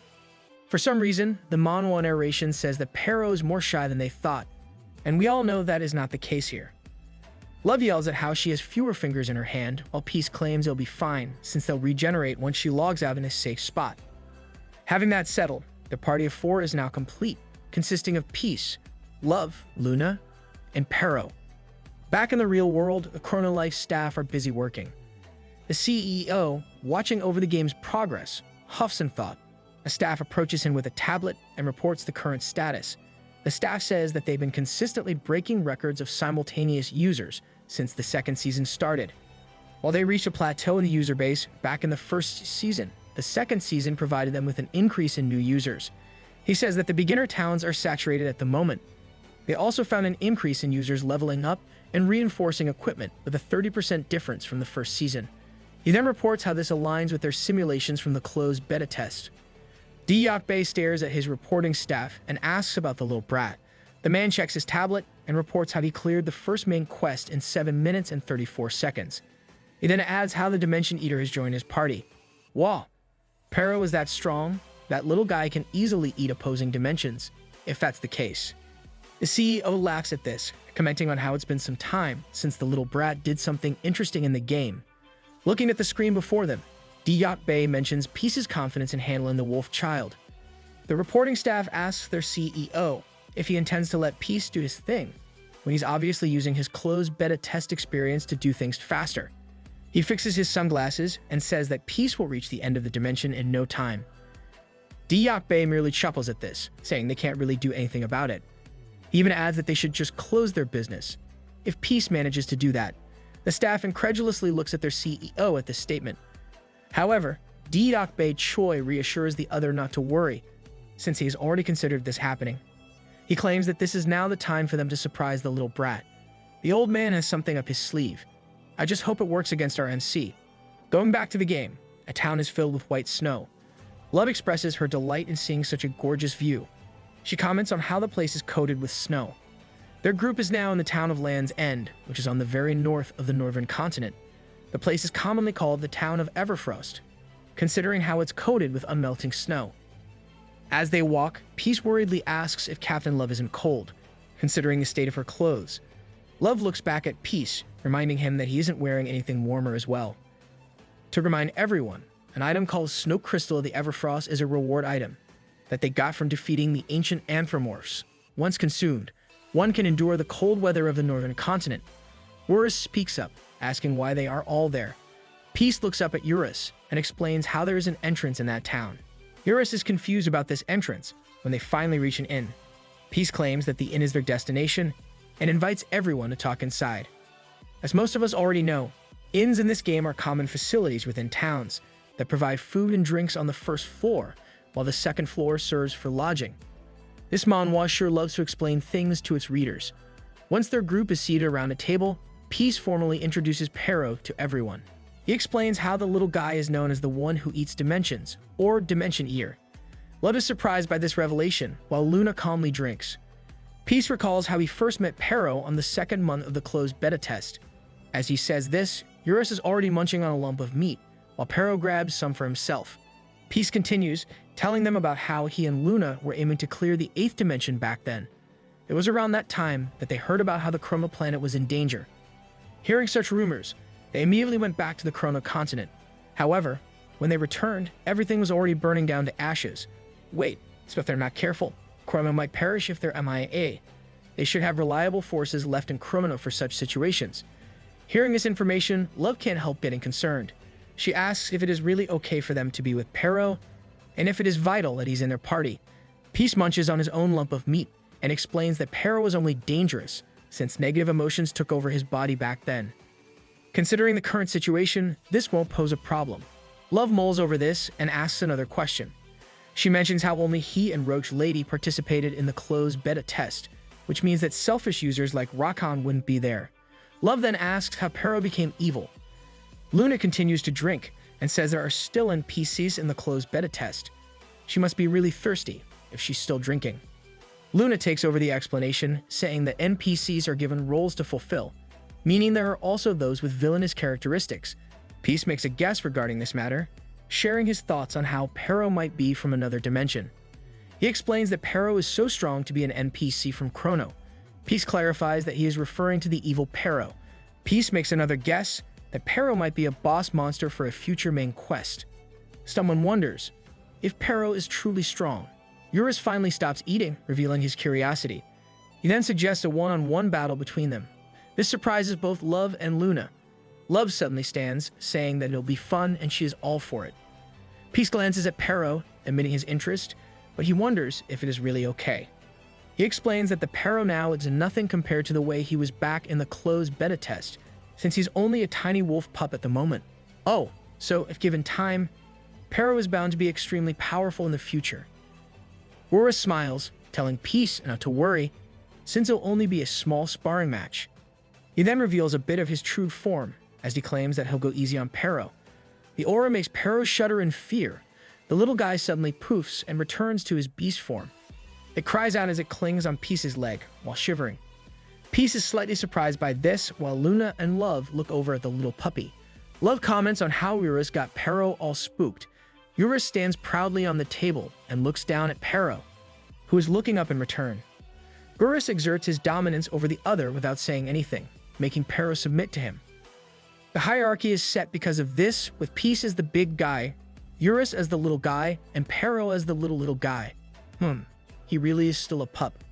For some reason, the manhwa narration says that Pero is more shy than they thought, and we all know that is not the case here. Love yells at how she has fewer fingers in her hand, while Peace claims it'll be fine since they'll regenerate once she logs out in a safe spot. Having that settled, the party of 4 is now complete, consisting of Peace, Love, Luna, and Pero. Back in the real world, the Chrono Life staff are busy working. The CEO, watching over the game's progress, huffs in thought. A staff approaches him with a tablet and reports the current status. The staff says that they've been consistently breaking records of simultaneous users since the second season started. While they reached a plateau in the user base back in the first season, the second season provided them with an increase in new users. He says that the beginner towns are saturated at the moment. They also found an increase in users leveling up and reinforcing equipment with a 30% difference from the first season. He then reports how this aligns with their simulations from the closed beta test. Distraught stares at his reporting staff and asks about the little brat. The man checks his tablet and reports how he cleared the first main quest in 7 minutes and 34 seconds. He then adds how the Dimension Eater has joined his party. Wow, Pero is that strong? That little guy can easily eat opposing dimensions, if that's the case. The CEO laughs at this, commenting on how it's been some time since the little brat did something interesting in the game. Looking at the screen before them, Distraught mentions Peace's confidence in handling the wolf child. The reporting staff asks their CEO if he intends to let Peace do his thing, when he's obviously using his closed beta test experience to do things faster. He fixes his sunglasses and says that Peace will reach the end of the dimension in no time. Distraught merely chuckles at this, saying they can't really do anything about it. He even adds that they should just close their business. If Peace manages to do that, the staff incredulously looks at their CEO at this statement. However, Distraught Choi reassures the other not to worry, since he has already considered this happening. He claims that this is now the time for them to surprise the little brat. The old man has something up his sleeve. I just hope it works against our MC. Going back to the game, a town is filled with white snow. Love expresses her delight in seeing such a gorgeous view. She comments on how the place is coated with snow. Their group is now in the town of Land's End, which is on the very north of the northern continent. The place is commonly called the town of Everfrost, considering how it's coated with unmelting snow. As they walk, Peace worriedly asks if Captain Love isn't cold, considering the state of her clothes. Love looks back at Peace, reminding him that he isn't wearing anything warmer as well. To remind everyone, an item called Snow Crystal of the Everfrost is a reward item that they got from defeating the ancient Anthropomorphs. Once consumed, one can endure the cold weather of the northern continent. Eurus speaks up, asking why they are all there. Peace looks up at Eurus and explains how there is an entrance in that town. Eurus is confused about this entrance when they finally reach an inn. Peace claims that the inn is their destination and invites everyone to talk inside. As most of us already know, inns in this game are common facilities within towns that provide food and drinks on the first floor, while the second floor serves for lodging. This manhwa sure loves to explain things to its readers. Once their group is seated around a table, Peace formally introduces Pero to everyone. He explains how the little guy is known as the one who eats dimensions, or Dimension Eater. Love is surprised by this revelation, while Luna calmly drinks. Peace recalls how he first met Pero on the second month of the closed beta test. As he says this, Eurus is already munching on a lump of meat, while Pero grabs some for himself. Peace continues, telling them about how he and Luna were aiming to clear the 8th dimension back then. It was around that time that they heard about how the Chrono planet was in danger. Hearing such rumors, they immediately went back to the Chrono continent. However, when they returned, everything was already burning down to ashes. Wait, so if they're not careful, Chrono might perish if they're MIA. They should have reliable forces left in Chrono for such situations. Hearing this information, Love can't help getting concerned. She asks if it is really okay for them to be with Pero, and if it is vital that he's in their party. Peace munches on his own lump of meat and explains that Pero was only dangerous since negative emotions took over his body back then. Considering the current situation, this won't pose a problem. Love mulls over this and asks another question. She mentions how only he and Roach Lady participated in the closed beta test, which means that selfish users like Rakan wouldn't be there. Love then asks how Pero became evil. Luna continues to drink and says there are still NPCs in the closed beta test. She must be really thirsty if she's still drinking. Luna takes over the explanation, saying that NPCs are given roles to fulfill, meaning there are also those with villainous characteristics. Peace makes a guess regarding this matter, sharing his thoughts on how Pero might be from another dimension. He explains that Pero is so strong to be an NPC from Chrono. Peace clarifies that he is referring to the evil Pero. Peace makes another guess that Pero might be a boss monster for a future main quest. Someone wonders if Pero is truly strong. Eurus finally stops eating, revealing his curiosity. He then suggests a one-on-one battle between them. This surprises both Love and Luna. Love suddenly stands, saying that it'll be fun and she is all for it. Peace glances at Pero, admitting his interest, but he wonders if it is really okay. He explains that the Pero now is nothing compared to the way he was back in the closed beta test, since he's only a tiny wolf pup at the moment. Oh, so if given time, Pero is bound to be extremely powerful in the future. Eurus smiles, telling Peace not to worry, since it'll only be a small sparring match. He then reveals a bit of his true form, as he claims that he'll go easy on Pero. The aura makes Pero shudder in fear. The little guy suddenly poofs and returns to his beast form. It cries out as it clings on Peace's leg, while shivering. Peace is slightly surprised by this, while Luna and Love look over at the little puppy. Love comments on how Eurus got Pero all spooked. Eurus stands proudly on the table and looks down at Pero, who is looking up in return. Eurus exerts his dominance over the other without saying anything, making Pero submit to him. The hierarchy is set because of this, with Peace as the big guy, Eurus as the little guy, and Pero as the little guy. He really is still a pup.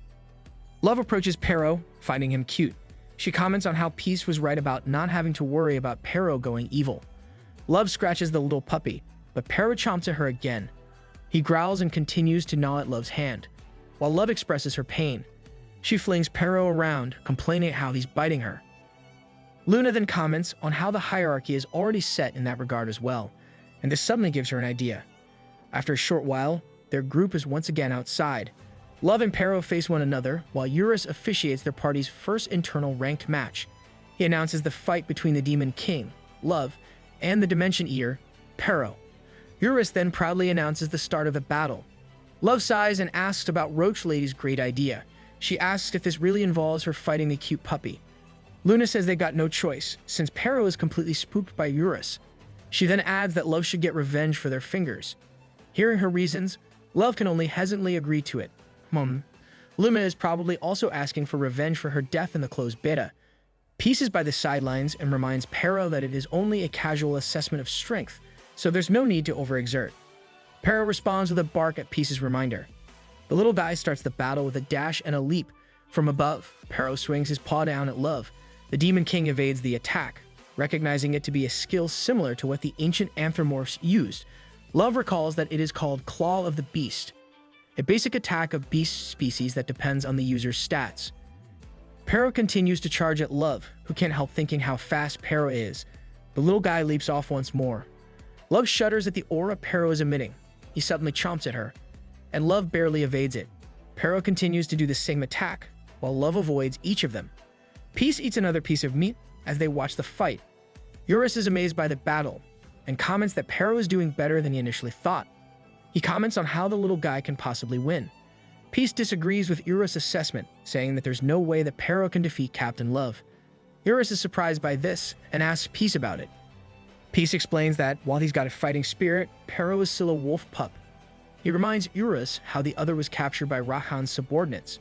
Love approaches Pero, finding him cute. She comments on how Peace was right about not having to worry about Pero going evil. Love scratches the little puppy, but Pero chomps at her again. He growls and continues to gnaw at Love's hand, while Love expresses her pain. She flings Pero around, complaining at how he's biting her. Luna then comments on how the hierarchy is already set in that regard as well, and this suddenly gives her an idea. After a short while, their group is once again outside. Love and Pero face one another, while Eurus officiates their party's first internal ranked match. He announces the fight between the Demon King, Love, and the Dimension Eater, Pero. Eurus then proudly announces the start of the battle. Love sighs and asks about Roach Lady's great idea. She asks if this really involves her fighting the cute puppy. Luna says they got no choice, since Pero is completely spooked by Eurus. She then adds that Love should get revenge for their fingers. Hearing her reasons, Love can only hesitantly agree to it. Luna is probably also asking for revenge for her death in the closed beta. Peace is by the sidelines and reminds Pero that it is only a casual assessment of strength, so there's no need to overexert. Pero responds with a bark at Peace's reminder. The little guy starts the battle with a dash and a leap. From above, Pero swings his paw down at Love. The Demon King evades the attack, recognizing it to be a skill similar to what the ancient anthropomorphs used. Love recalls that it is called Claw of the Beast, a basic attack of beast species that depends on the user's stats. Pero continues to charge at Love, who can't help thinking how fast Pero is. The little guy leaps off once more. Love shudders at the aura Pero is emitting. He suddenly chomps at her, and Love barely evades it. Pero continues to do the same attack, while Love avoids each of them. Peace eats another piece of meat as they watch the fight. Eurus is amazed by the battle, and comments that Pero is doing better than he initially thought. He comments on how the little guy can possibly win. Peace disagrees with Eurus' assessment, saying that there's no way that Pero can defeat Captain Love. Eurus is surprised by this and asks Peace about it. Peace explains that while he's got a fighting spirit, Pero is still a wolf pup. He reminds Eurus how the other was captured by Rakan's subordinates.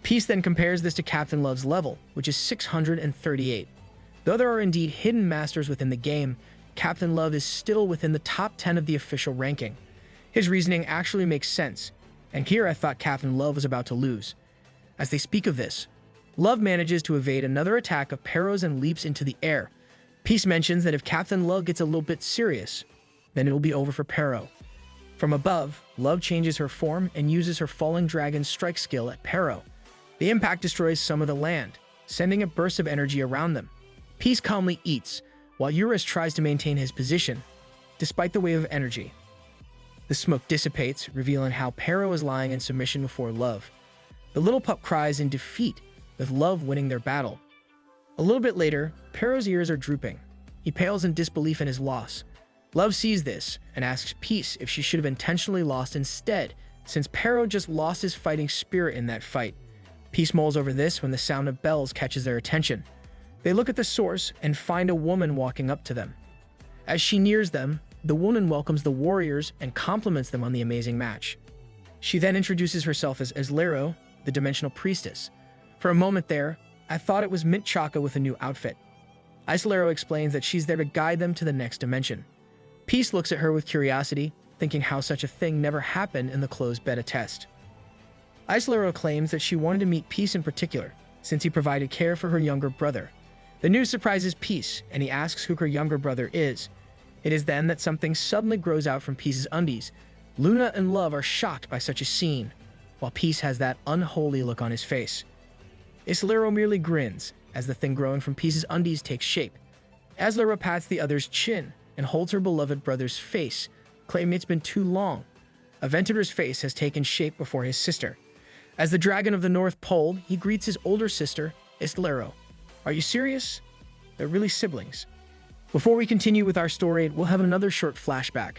Peace then compares this to Captain Love's level, which is 638. Though there are indeed hidden masters within the game, Captain Love is still within the top 10 of the official ranking. His reasoning actually makes sense, and here I thought Captain Love was about to lose. As they speak of this, Love manages to evade another attack of Pero's and leaps into the air. Peace mentions that if Captain Love gets a little bit serious, then it'll be over for Pero. From above, Love changes her form and uses her Falling Dragon strike skill at Pero. The impact destroys some of the land, sending a burst of energy around them. Peace calmly eats, while Eurus tries to maintain his position, despite the wave of energy. The smoke dissipates, revealing how Pero is lying in submission before Love. The little pup cries in defeat, with Love winning their battle. A little bit later, Pero's ears are drooping. He pales in disbelief in his loss. Love sees this and asks Peace if she should have intentionally lost instead, since Pero just lost his fighting spirit in that fight. Peace mulls over this when the sound of bells catches their attention. They look at the source and find a woman walking up to them. As she nears them, the woman welcomes the warriors and compliments them on the amazing match. She then introduces herself as Islero, the Dimensional Priestess. For a moment there, I thought it was Mint Chaka with a new outfit. Islero explains that she's there to guide them to the next dimension. Peace looks at her with curiosity, thinking how such a thing never happened in the closed beta test. Islero claims that she wanted to meet Peace in particular, since he provided care for her younger brother. The news surprises Peace, and he asks who her younger brother is. It is then that something suddenly grows out from Peace's undies. Luna and Love are shocked by such a scene, while Peace has that unholy look on his face. Islero merely grins as the thing growing from Peace's undies takes shape. Islero pats the other's chin and holds her beloved brother's face, claiming it's been too long. Aventador's face has taken shape before his sister. As the Dragon of the North Pole, he greets his older sister, Islero. Are you serious? They're really siblings. Before we continue with our story, we'll have another short flashback.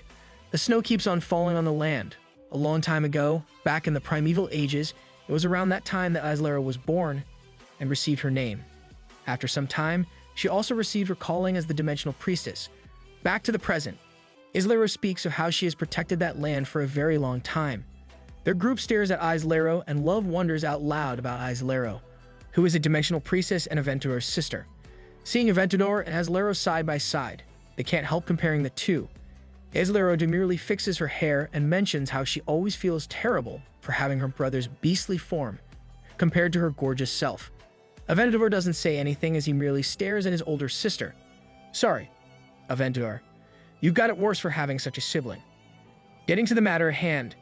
The snow keeps on falling on the land. A long time ago, back in the primeval ages, it was around that time that Islero was born and received her name. After some time, she also received her calling as the Dimensional Priestess. Back to the present, Islero speaks of how she has protected that land for a very long time. Their group stares at Islero, and Love wonders out loud about Islero, who is a Dimensional Priestess and Aventador's sister. Seeing Aventador and Islero side by side, they can't help comparing the two. Islero demurely fixes her hair and mentions how she always feels terrible for having her brother's beastly form compared to her gorgeous self. Aventador doesn't say anything as he merely stares at his older sister. Sorry, Aventador, you got it worse for having such a sibling. Getting to the matter at hand,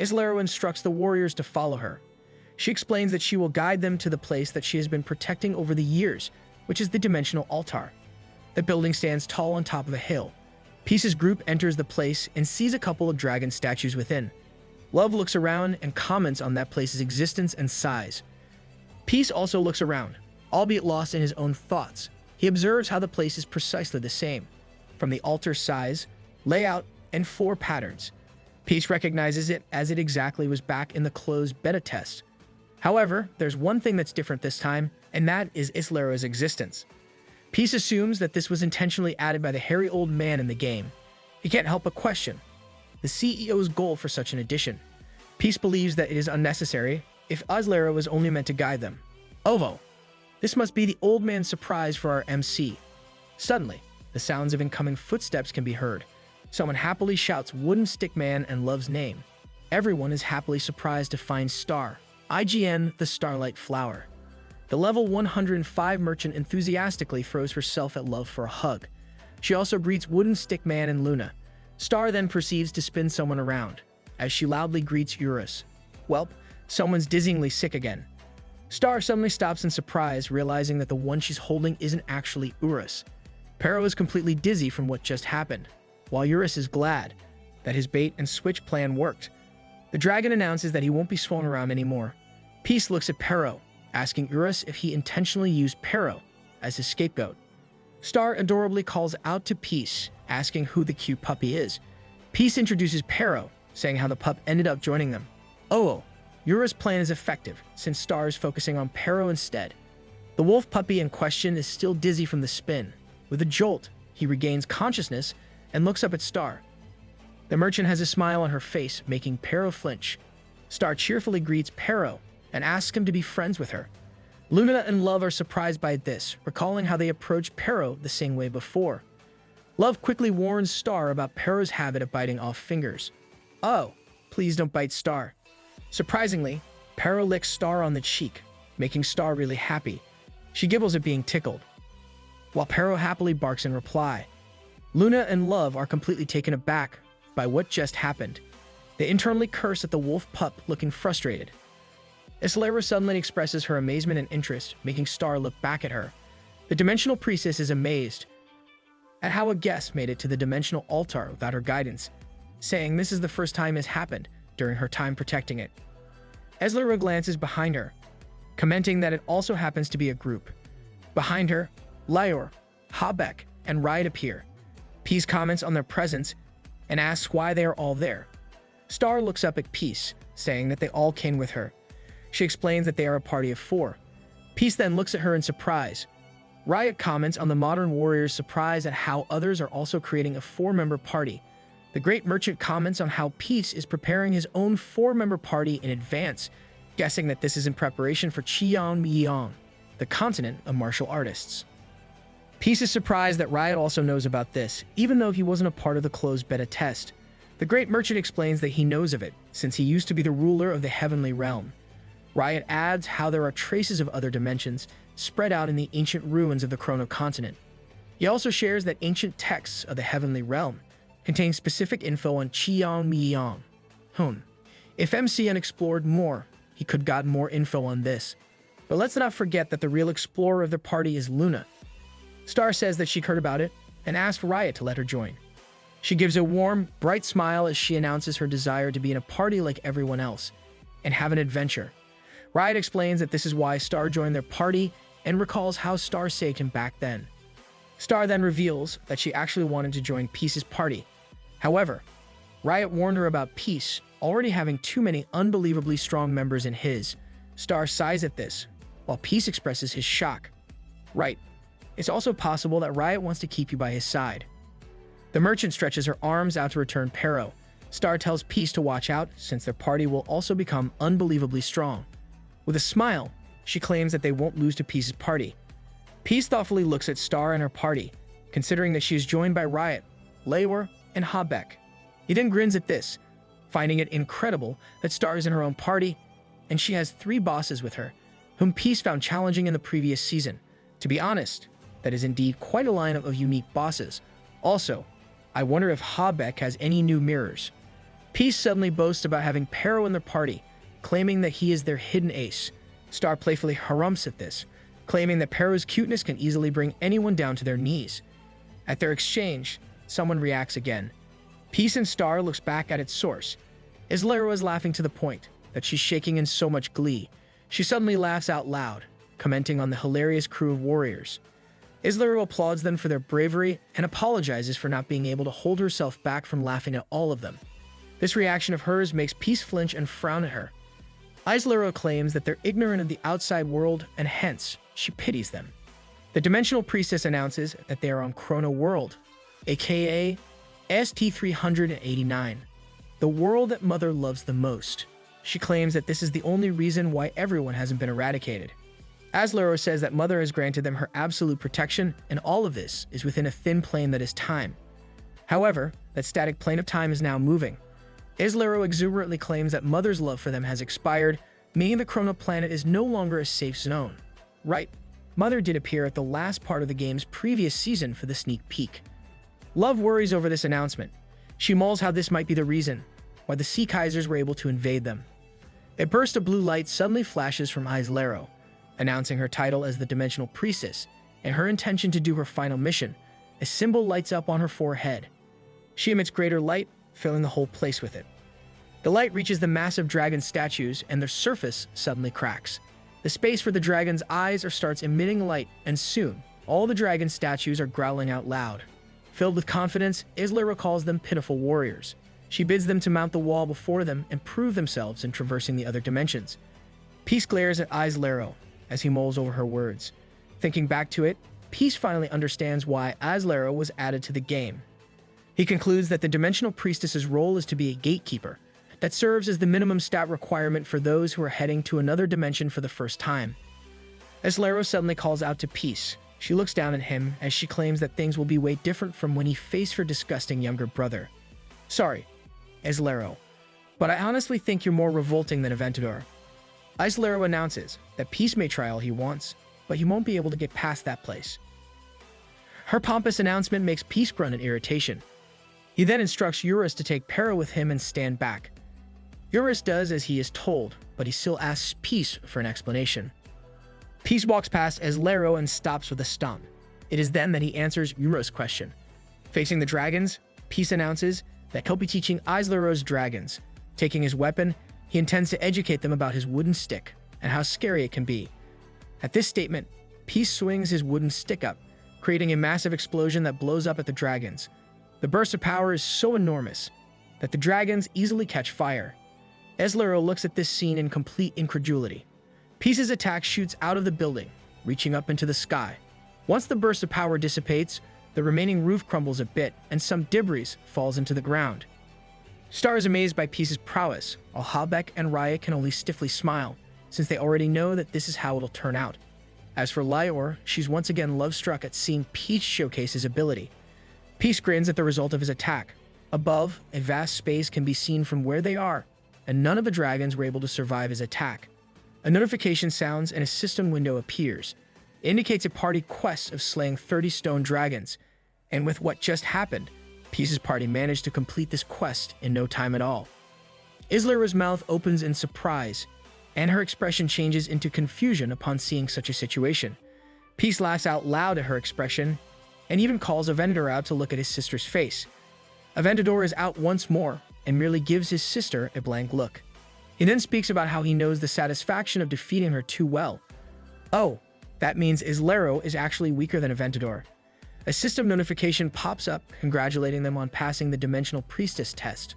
Islero instructs the warriors to follow her. She explains that she will guide them to the place that she has been protecting over the years, which is the Dimensional Altar. The building stands tall on top of a hill. Peace's group enters the place and sees a couple of dragon statues within. Love looks around and comments on that place's existence and size. Peace also looks around, albeit lost in his own thoughts. He observes how the place is precisely the same, from the altar's size, layout, and floor patterns. Peace recognizes it as it exactly was back in the closed beta test. However, there's one thing that's different this time, and that is Islero's existence. Peace assumes that this was intentionally added by the hairy old man in the game. He can't help but question the CEO's goal for such an addition. Peace believes that it is unnecessary if Islero was only meant to guide them. Ovo, this must be the old man's surprise for our MC. Suddenly, the sounds of incoming footsteps can be heard. Someone happily shouts Wooden Stick Man and Love's name. Everyone is happily surprised to find Star, IGN the Starlight Flower. The level 105 merchant enthusiastically throws herself at Love for a hug. She also greets Wooden Stick Man and Luna. Star then proceeds to spin someone around, as she loudly greets Eurus. Welp, someone's dizzyingly sick again. Star suddenly stops in surprise, realizing that the one she's holding isn't actually Eurus. Pero is completely dizzy from what just happened, while Eurus is glad that his bait and switch plan worked. The dragon announces that he won't be swung around anymore. Peace looks at Pero, asking Eurus if he intentionally used Pero as his scapegoat. Star adorably calls out to Peace, asking who the cute puppy is. Peace introduces Pero, saying how the pup ended up joining them. Oh, Eurus' plan is effective, since Star is focusing on Pero instead. The wolf puppy in question is still dizzy from the spin. With a jolt, he regains consciousness and looks up at Star. The merchant has a smile on her face, making Pero flinch. Star cheerfully greets Pero and asks him to be friends with her. Luna and Love are surprised by this, recalling how they approached Pero the same way before. Love quickly warns Star about Pero's habit of biting off fingers. "Oh, please don't bite Star." Surprisingly, Pero licks Star on the cheek, making Star really happy. She gibbles at being tickled, while Pero happily barks in reply. Luna and Love are completely taken aback by what just happened. They internally curse at the wolf pup, looking frustrated. Islera suddenly expresses her amazement and interest, making Star look back at her. The Dimensional Priestess is amazed at how a guest made it to the Dimensional Altar without her guidance, saying this is the first time this happened during her time protecting it. Islera glances behind her, commenting that it also happens to be a group. Behind her, Lior, Habeck, and Riot appear. Peace comments on their presence and asks why they are all there. Star looks up at Peace, saying that they all came with her. She explains that they are a party of 4. Peace then looks at her in surprise. Riot comments on the modern warrior's surprise at how others are also creating a 4-member party. The Great Merchant comments on how Peace is preparing his own 4-member party in advance, guessing that this is in preparation for Qianmiyang, the continent of martial artists. Peace is surprised that Riot also knows about this, even though he wasn't a part of the closed beta test. The Great Merchant explains that he knows of it, since he used to be the ruler of the Heavenly Realm. Riot adds how there are traces of other dimensions spread out in the ancient ruins of the Chrono continent. He also shares that ancient texts of the Heavenly Realm contain specific info on Qianmiyang. If MCN explored more, he could got more info on this. But let's not forget that the real explorer of the party is Luna. Star says that she heard about it and asked Riot to let her join. She gives a warm, bright smile as she announces her desire to be in a party like everyone else and have an adventure. Riot explains that this is why Star joined their party and recalls how Star saved him back then. Star then reveals that she actually wanted to join Peace's party. However, Riot warned her about Peace already having too many unbelievably strong members in his. Star sighs at this, while Peace expresses his shock. Right, it's also possible that Riot wants to keep you by his side. The merchant stretches her arms out to return Pero. Star tells Peace to watch out, since their party will also become unbelievably strong. With a smile, she claims that they won't lose to Peace's party. Peace thoughtfully looks at Star and her party, considering that she is joined by Riot, Lior, and Habeck. He then grins at this, finding it incredible that Star is in her own party, and she has 3 bosses with her, whom Peace found challenging in the previous season. To be honest, that is indeed quite a lineup of unique bosses. Also, I wonder if Habeck has any new mirrors. Peace suddenly boasts about having Pero in their party, claiming that he is their hidden ace. Star playfully harumphs at this, claiming that Pero's cuteness can easily bring anyone down to their knees. At their exchange, someone reacts again. Peace and Star looks back at its source. Islera is laughing to the point that she's shaking in so much glee. She suddenly laughs out loud, commenting on the hilarious crew of warriors. Islera applauds them for their bravery and apologizes for not being able to hold herself back from laughing at all of them. This reaction of hers makes Peace flinch and frown at her. Islera claims that they're ignorant of the outside world and hence, she pities them. The Dimensional Priestess announces that they are on Chrono World, aka ST-389, the world that Mother loves the most. She claims that this is the only reason why everyone hasn't been eradicated. Islera says that Mother has granted them her absolute protection, and all of this is within a thin plane that is time. However, that static plane of time is now moving. Islera exuberantly claims that Mother's love for them has expired, meaning the Chrono Planet is no longer a safe zone. Right, Mother did appear at the last part of the game's previous season for the sneak peek. Love worries over this announcement. She mulls how this might be the reason why the Sea Kaisers were able to invade them. A burst of blue light suddenly flashes from Islera, announcing her title as the Dimensional Priestess and her intention to do her final mission. A symbol lights up on her forehead. She emits greater light, filling the whole place with it. The light reaches the massive dragon statues and their surface suddenly cracks. The space for the dragon's eyes starts emitting light, and soon, all the dragon statues are growling out loud. Filled with confidence, Islera calls them pitiful warriors. She bids them to mount the wall before them and prove themselves in traversing the other dimensions. Peace glares at Islera as he mulls over her words. Thinking back to it, Peace finally understands why Islera was added to the game. He concludes that the Dimensional Priestess's role is to be a gatekeeper, that serves as the minimum stat requirement for those who are heading to another dimension for the first time. As Lero suddenly calls out to Peace, she looks down at him as she claims that things will be way different from when he faced her disgusting younger brother. Sorry, Lero, but I honestly think you're more revolting than Aventador. Lero announces that Peace may try all he wants, but he won't be able to get past that place. Her pompous announcement makes Peace grunt in irritation. He then instructs Eurus to take Para with him and stand back. Eurus does as he is told, but he still asks Peace for an explanation. Peace walks past Lero and stops with a stomp. It is then that he answers Eurus' question. Facing the dragons, Peace announces that he'll be teaching Lero's dragons. Taking his weapon, he intends to educate them about his wooden stick and how scary it can be. At this statement, Peace swings his wooden stick up, creating a massive explosion that blows up at the dragons. The burst of power is so enormous that the dragons easily catch fire. Lero looks at this scene in complete incredulity. Peace's attack shoots out of the building, reaching up into the sky. Once the burst of power dissipates, the remaining roof crumbles a bit and some debris falls into the ground. Star is amazed by Peace's prowess, while Habeck and Riot can only stiffly smile, since they already know that this is how it'll turn out. As for Lior, she's once again love-struck at seeing Peace showcase his ability. Peace grins at the result of his attack. Above, a vast space can be seen from where they are, and none of the dragons were able to survive his attack. A notification sounds and a system window appears. It indicates a party quest of slaying 30 stone dragons, and with what just happened, Peace's party managed to complete this quest in no time at all. Lero's mouth opens in surprise, and her expression changes into confusion upon seeing such a situation. Peace laughs out loud at her expression, and even calls Aventador out to look at his sister's face. Aventador is out once more, and merely gives his sister a blank look. He then speaks about how he knows the satisfaction of defeating her too well. Oh, that means Lero is actually weaker than Aventador. A system notification pops up, congratulating them on passing the Dimensional Priestess test.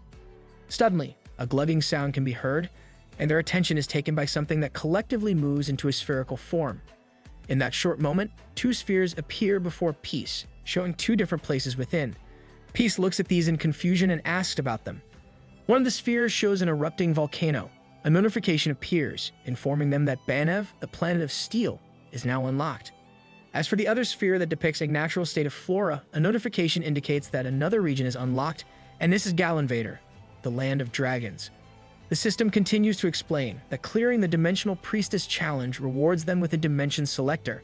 Suddenly, a glugging sound can be heard, and their attention is taken by something that collectively moves into a spherical form. In that short moment, two spheres appear before Peace, showing two different places within. Peace looks at these in confusion and asks about them. One of the spheres shows an erupting volcano. A notification appears, informing them that Banev, the planet of steel, is now unlocked. As for the other sphere that depicts a natural state of flora, a notification indicates that another region is unlocked, and this is Galenvader, the land of dragons. The system continues to explain that clearing the Dimensional Priestess challenge rewards them with a Dimension Selector.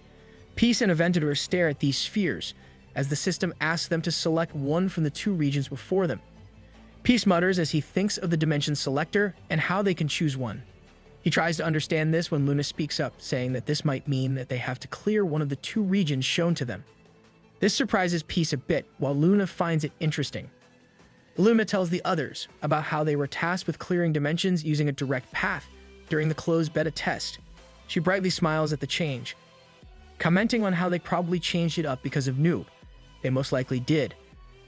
Peace and Aventador stare at these spheres, as the system asks them to select one from the two regions before them. Peace mutters as he thinks of the Dimension Selector and how they can choose one. He tries to understand this when Luna speaks up, saying that this might mean that they have to clear one of the two regions shown to them. This surprises Peace a bit, while Luna finds it interesting. Luna tells the others about how they were tasked with clearing dimensions using a direct path during the closed beta test. She brightly smiles at the change, commenting on how they probably changed it up because of Noob. They most likely did.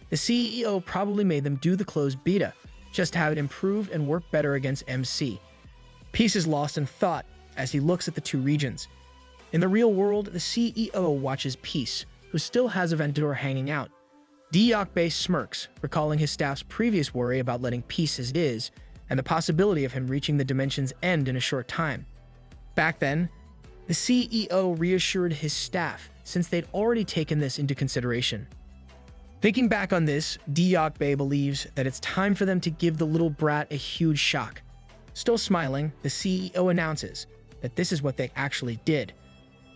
The CEO probably made them do the closed beta, just to have it improved and work better against MC. Peace is lost in thought as he looks at the two regions. In the real world, the CEO watches Peace, who still has Aventador hanging out. Diakbe smirks, recalling his staff's previous worry about letting Peace as it is, and the possibility of him reaching the dimension's end in a short time. Back then, the CEO reassured his staff, since they'd already taken this into consideration. Thinking back on this, Diakbe believes that it's time for them to give the little brat a huge shock. Still smiling, the CEO announces that this is what they actually did.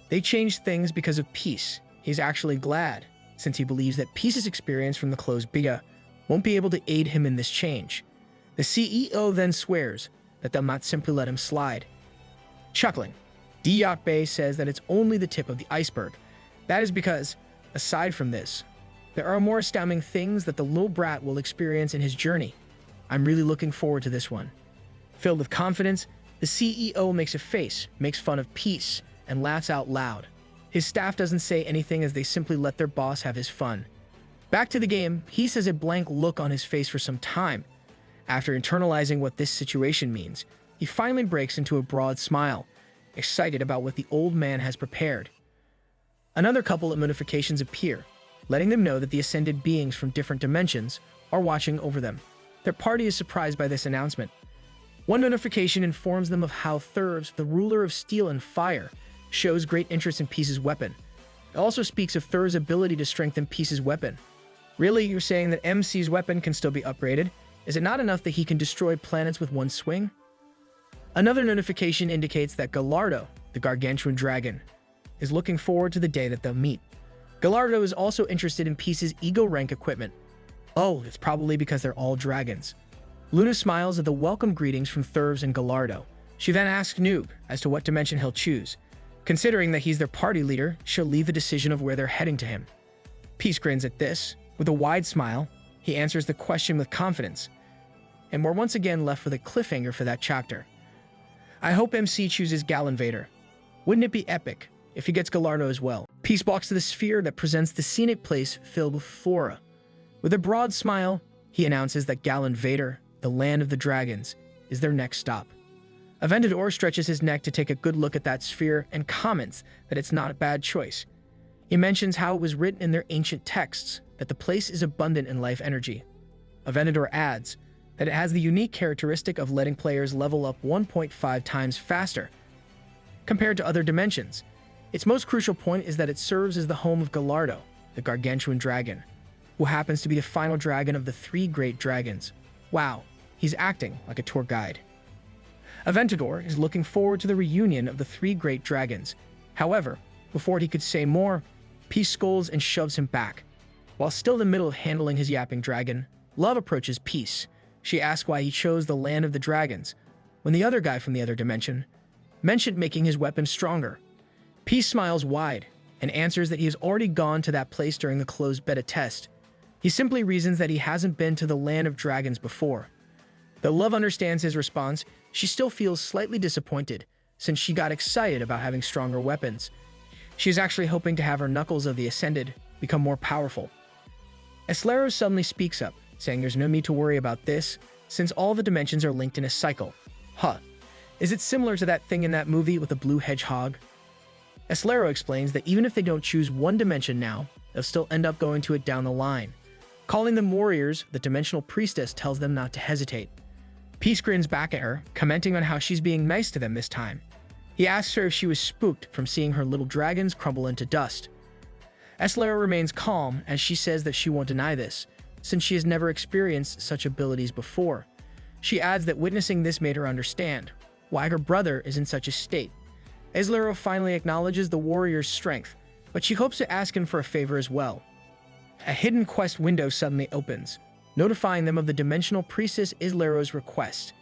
They changed things because of Peace. He's actually glad, since he believes that Peace's experience from the closed beta won't be able to aid him in this change. The CEO then swears that they'll not simply let him slide. Chuckling, Diakbe says that it's only the tip of the iceberg. That is because, aside from this, there are more astounding things that the little brat will experience in his journey. I'm really looking forward to this one. Filled with confidence, the CEO makes a face, makes fun of Peace, and laughs out loud. His staff doesn't say anything as they simply let their boss have his fun. Back to the game, Peace has a blank look on his face for some time. After internalizing what this situation means, he finally breaks into a broad smile, excited about what the old man has prepared. Another couple of notifications appear, letting them know that the ascended beings from different dimensions are watching over them. Their party is surprised by this announcement, One notification informs them of how Thurves, the ruler of steel and fire, shows great interest in Peace's weapon. It also speaks of Thurves' ability to strengthen Peace's weapon. Really, you're saying that MC's weapon can still be upgraded? Is it not enough that he can destroy planets with one swing? Another notification indicates that Gallardo, the gargantuan dragon, is looking forward to the day that they'll meet. Gallardo is also interested in Peace's ego rank equipment. Oh, it's probably because they're all dragons. Luna smiles at the welcome greetings from Thurves and Gallardo. She then asks Noob as to what dimension he'll choose. Considering that he's their party leader, she'll leave the decision of where they're heading to him. Peace grins at this. With a wide smile, he answers the question with confidence. And we're once again left with a cliffhanger for that chapter. I hope MC chooses Gal Vader. Wouldn't it be epic if he gets Gallardo as well? Peace walks to the sphere that presents the scenic place filled with flora. With a broad smile, he announces that Gal Vader, the land of the dragons, is their next stop. Aventador stretches his neck to take a good look at that sphere and comments that it's not a bad choice. He mentions how it was written in their ancient texts that the place is abundant in life energy. Aventador adds that it has the unique characteristic of letting players level up 1.5 times faster compared to other dimensions. Its most crucial point is that it serves as the home of Gallardo, the gargantuan dragon, who happens to be the final dragon of the three great dragons. Wow, he's acting like a tour guide. Aventador is looking forward to the reunion of the three great dragons. However, before he could say more, Peace scolds and shoves him back. While still in the middle of handling his yapping dragon, Love approaches Peace. She asks why he chose the land of the dragons, when the other guy from the other dimension mentioned making his weapon stronger. Peace smiles wide and answers that he has already gone to that place during the closed beta test. He simply reasons that he hasn't been to the land of dragons before. Though Love understands his response, she still feels slightly disappointed since she got excited about having stronger weapons. She is actually hoping to have her Knuckles of the Ascended become more powerful. Eslero suddenly speaks up, saying there's no need to worry about this since all the dimensions are linked in a cycle. Huh. Is it similar to that thing in that movie with the blue hedgehog? Eslero explains that even if they don't choose one dimension now, they'll still end up going to it down the line. Calling them warriors, the dimensional priestess tells them not to hesitate. Peace grins back at her, commenting on how she's being nice to them this time. He asks her if she was spooked from seeing her little dragons crumble into dust. Eslero remains calm as she says that she won't deny this, since she has never experienced such abilities before. She adds that witnessing this made her understand why her brother is in such a state. Eslero finally acknowledges the warrior's strength, but she hopes to ask him for a favor as well. A hidden quest window suddenly opens, notifying them of the dimensional priestess Eslero's request.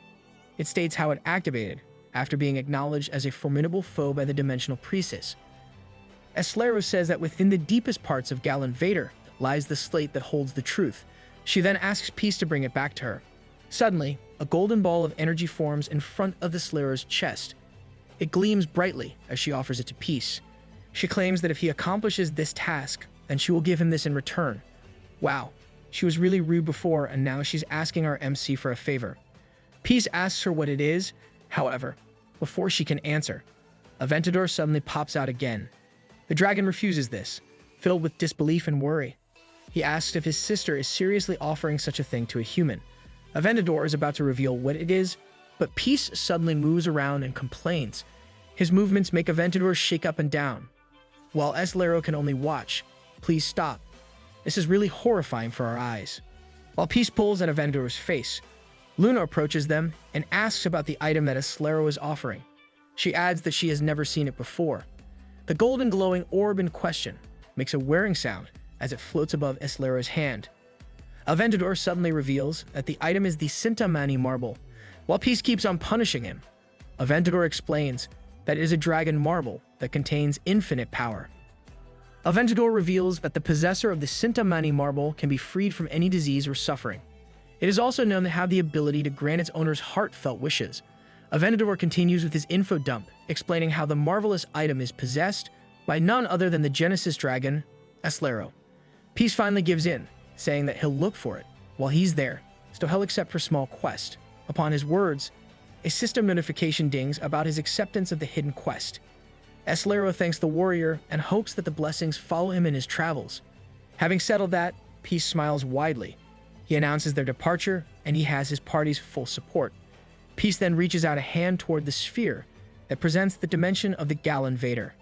It states how it activated after being acknowledged as a formidable foe by the dimensional priestess. Eslero says that within the deepest parts of Gal Vader lies the slate that holds the truth. She then asks Peace to bring it back to her. Suddenly, a golden ball of energy forms in front of the Eslero's chest. It gleams brightly as she offers it to Peace. She claims that if he accomplishes this task, then she will give him this in return. Wow, she was really rude before and now she's asking our MC for a favor. Peace asks her what it is, however, before she can answer, Aventador suddenly pops out again. The dragon refuses this, filled with disbelief and worry. He asks if his sister is seriously offering such a thing to a human. Aventador is about to reveal what it is, but Peace suddenly moves around and complains. His movements make Aventador shake up and down. While Eslero can only watch, please stop. This is really horrifying for our eyes. While Peace pulls at Aventador's face, Luna approaches them and asks about the item that Eslero is offering. She adds that she has never seen it before. The golden glowing orb in question makes a whirring sound as it floats above Eslero's hand. Aventador suddenly reveals that the item is the Sintamani marble. While Peace keeps on punishing him, Aventador explains that it is a dragon marble that contains infinite power. Aventador reveals that the possessor of the Sintamani marble can be freed from any disease or suffering. It is also known to have the ability to grant its owner's heartfelt wishes. Aventador continues with his info dump, explaining how the marvelous item is possessed by none other than the Genesis dragon, Eslero. Peace finally gives in, saying that he'll look for it while he's there, so he'll accept her small quest. Upon his words, a system notification dings about his acceptance of the hidden quest. Eslero thanks the warrior and hopes that the blessings follow him in his travels. Having settled that, Peace smiles widely. He announces their departure, and he has his party's full support. Peace then reaches out a hand toward the sphere that presents the dimension of the Gal Invader.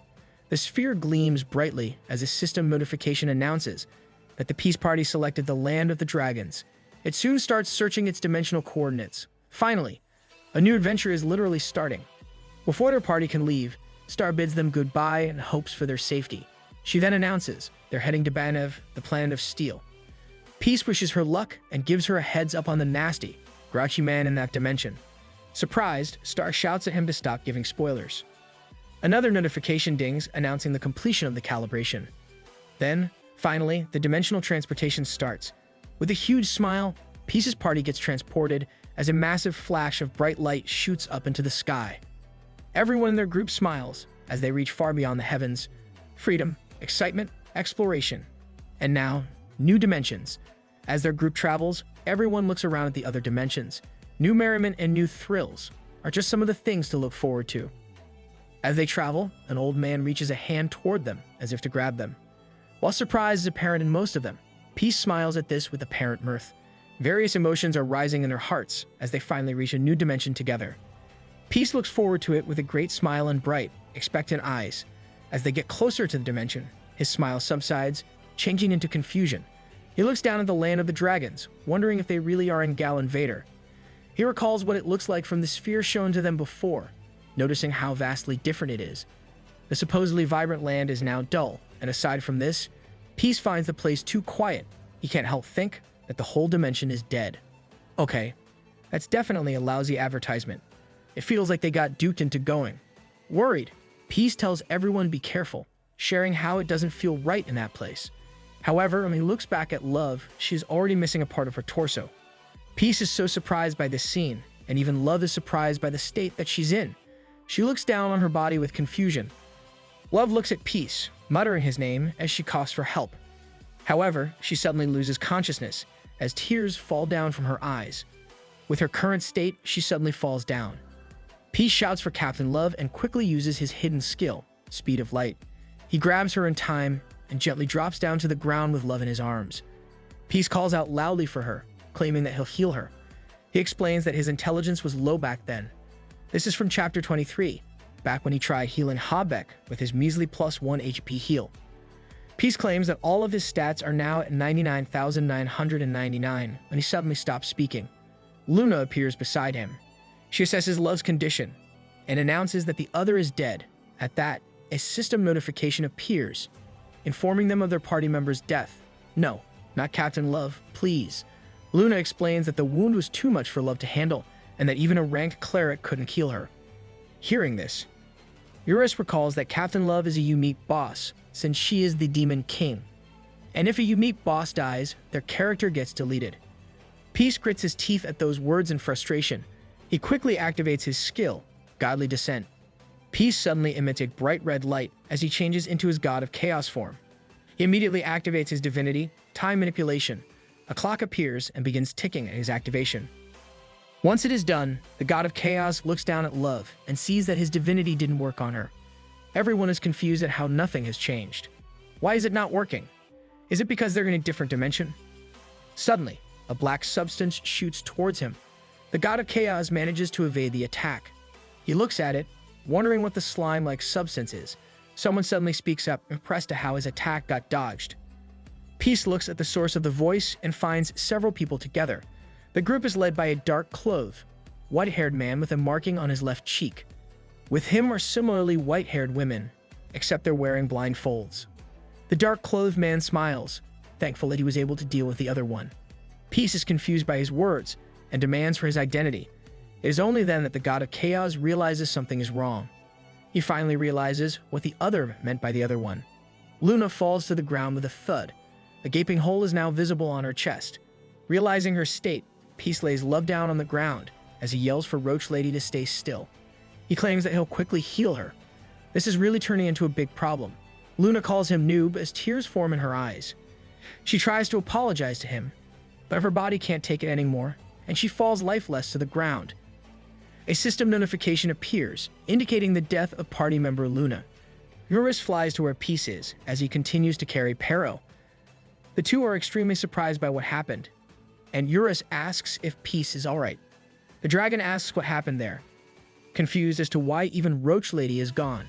The sphere gleams brightly as a system notification announces that the Peace Party selected the Land of the Dragons. It soon starts searching its dimensional coordinates. Finally, a new adventure is literally starting. Before their party can leave, Star bids them goodbye and hopes for their safety. She then announces they're heading to Banev, the planet of steel. Peace wishes her luck and gives her a heads up on the nasty, grouchy man in that dimension. Surprised, Star shouts at him to stop giving spoilers. Another notification dings, announcing the completion of the calibration. Then, finally, the dimensional transportation starts. With a huge smile, Peace's party gets transported as a massive flash of bright light shoots up into the sky. Everyone in their group smiles as they reach far beyond the heavens. Freedom, excitement, exploration. And now, new dimensions. As their group travels, everyone looks around at the other dimensions. New merriment and new thrills are just some of the things to look forward to. As they travel, an old man reaches a hand toward them as if to grab them. While surprise is apparent in most of them, Peace smiles at this with apparent mirth. Various emotions are rising in their hearts as they finally reach a new dimension together. Peace looks forward to it with a great smile and bright, expectant eyes. As they get closer to the dimension, his smile subsides, changing into confusion. He looks down at the Land of the Dragons, wondering if they really are in Gal Invader. He recalls what it looks like from the sphere shown to them before, noticing how vastly different it is. The supposedly vibrant land is now dull, and aside from this, Peace finds the place too quiet. He can't help think that the whole dimension is dead. Okay, that's definitely a lousy advertisement. It feels like they got duped into going. Worried, Peace tells everyone be careful, sharing how it doesn't feel right in that place. However, when he looks back at Love, she is already missing a part of her torso. Peace is so surprised by this scene, and even Love is surprised by the state that she's in. She looks down on her body with confusion. Love looks at Peace, muttering his name as she coughs for help. However, she suddenly loses consciousness as tears fall down from her eyes. With her current state, she suddenly falls down. Peace shouts for Captain Love and quickly uses his hidden skill, Speed of Light. He grabs her in time and gently drops down to the ground with Love in his arms. Peace calls out loudly for her, claiming that he'll heal her. He explains that his intelligence was low back then. This is from Chapter 23, back when he tried healing Habeck with his measly +1 HP heal. Peace claims that all of his stats are now at 99,999 when he suddenly stops speaking. Luna appears beside him. She assesses Love's condition and announces that the other is dead. At that, a system notification appears, informing them of their party member's death. No, not Captain Love, please. Luna explains that the wound was too much for Love to handle, and that even a ranked cleric couldn't heal her. Hearing this, Eurus recalls that Captain Love is a unique boss, since she is the Demon King. And if a unique boss dies, their character gets deleted. Peace grits his teeth at those words in frustration. He quickly activates his skill, Godly Descent. Peace suddenly emits a bright red light as he changes into his God of Chaos form. He immediately activates his divinity, Time Manipulation. A clock appears and begins ticking at his activation. Once it is done, the God of Chaos looks down at Love and sees that his divinity didn't work on her. Everyone is confused at how nothing has changed. Why is it not working? Is it because they're in a different dimension? Suddenly, a black substance shoots towards him. The God of Chaos manages to evade the attack. He looks at it, wondering what the slime-like substance is. Someone suddenly speaks up, impressed at how his attack got dodged. Peace looks at the source of the voice and finds several people together. The group is led by a dark-clothed, white-haired man with a marking on his left cheek. With him are similarly white-haired women, except they're wearing blindfolds. The dark-clothed man smiles, thankful that he was able to deal with the other one. Peace is confused by his words and demands for his identity. It is only then that the God of Chaos realizes something is wrong. He finally realizes what the other meant by the other one. Luna falls to the ground with a thud. A gaping hole is now visible on her chest. Realizing her state, Peace lays Love down on the ground as he yells for Roach Lady to stay still. He claims that he'll quickly heal her. This is really turning into a big problem. Luna calls him Noob as tears form in her eyes. She tries to apologize to him, but her body can't take it anymore, and she falls lifeless to the ground. A system notification appears, indicating the death of party member Luna. Eurus flies to where Peace is as he continues to carry Pero. The two are extremely surprised by what happened, and Eurus asks if Peace is alright. The dragon asks what happened there, confused as to why even Roach Lady is gone.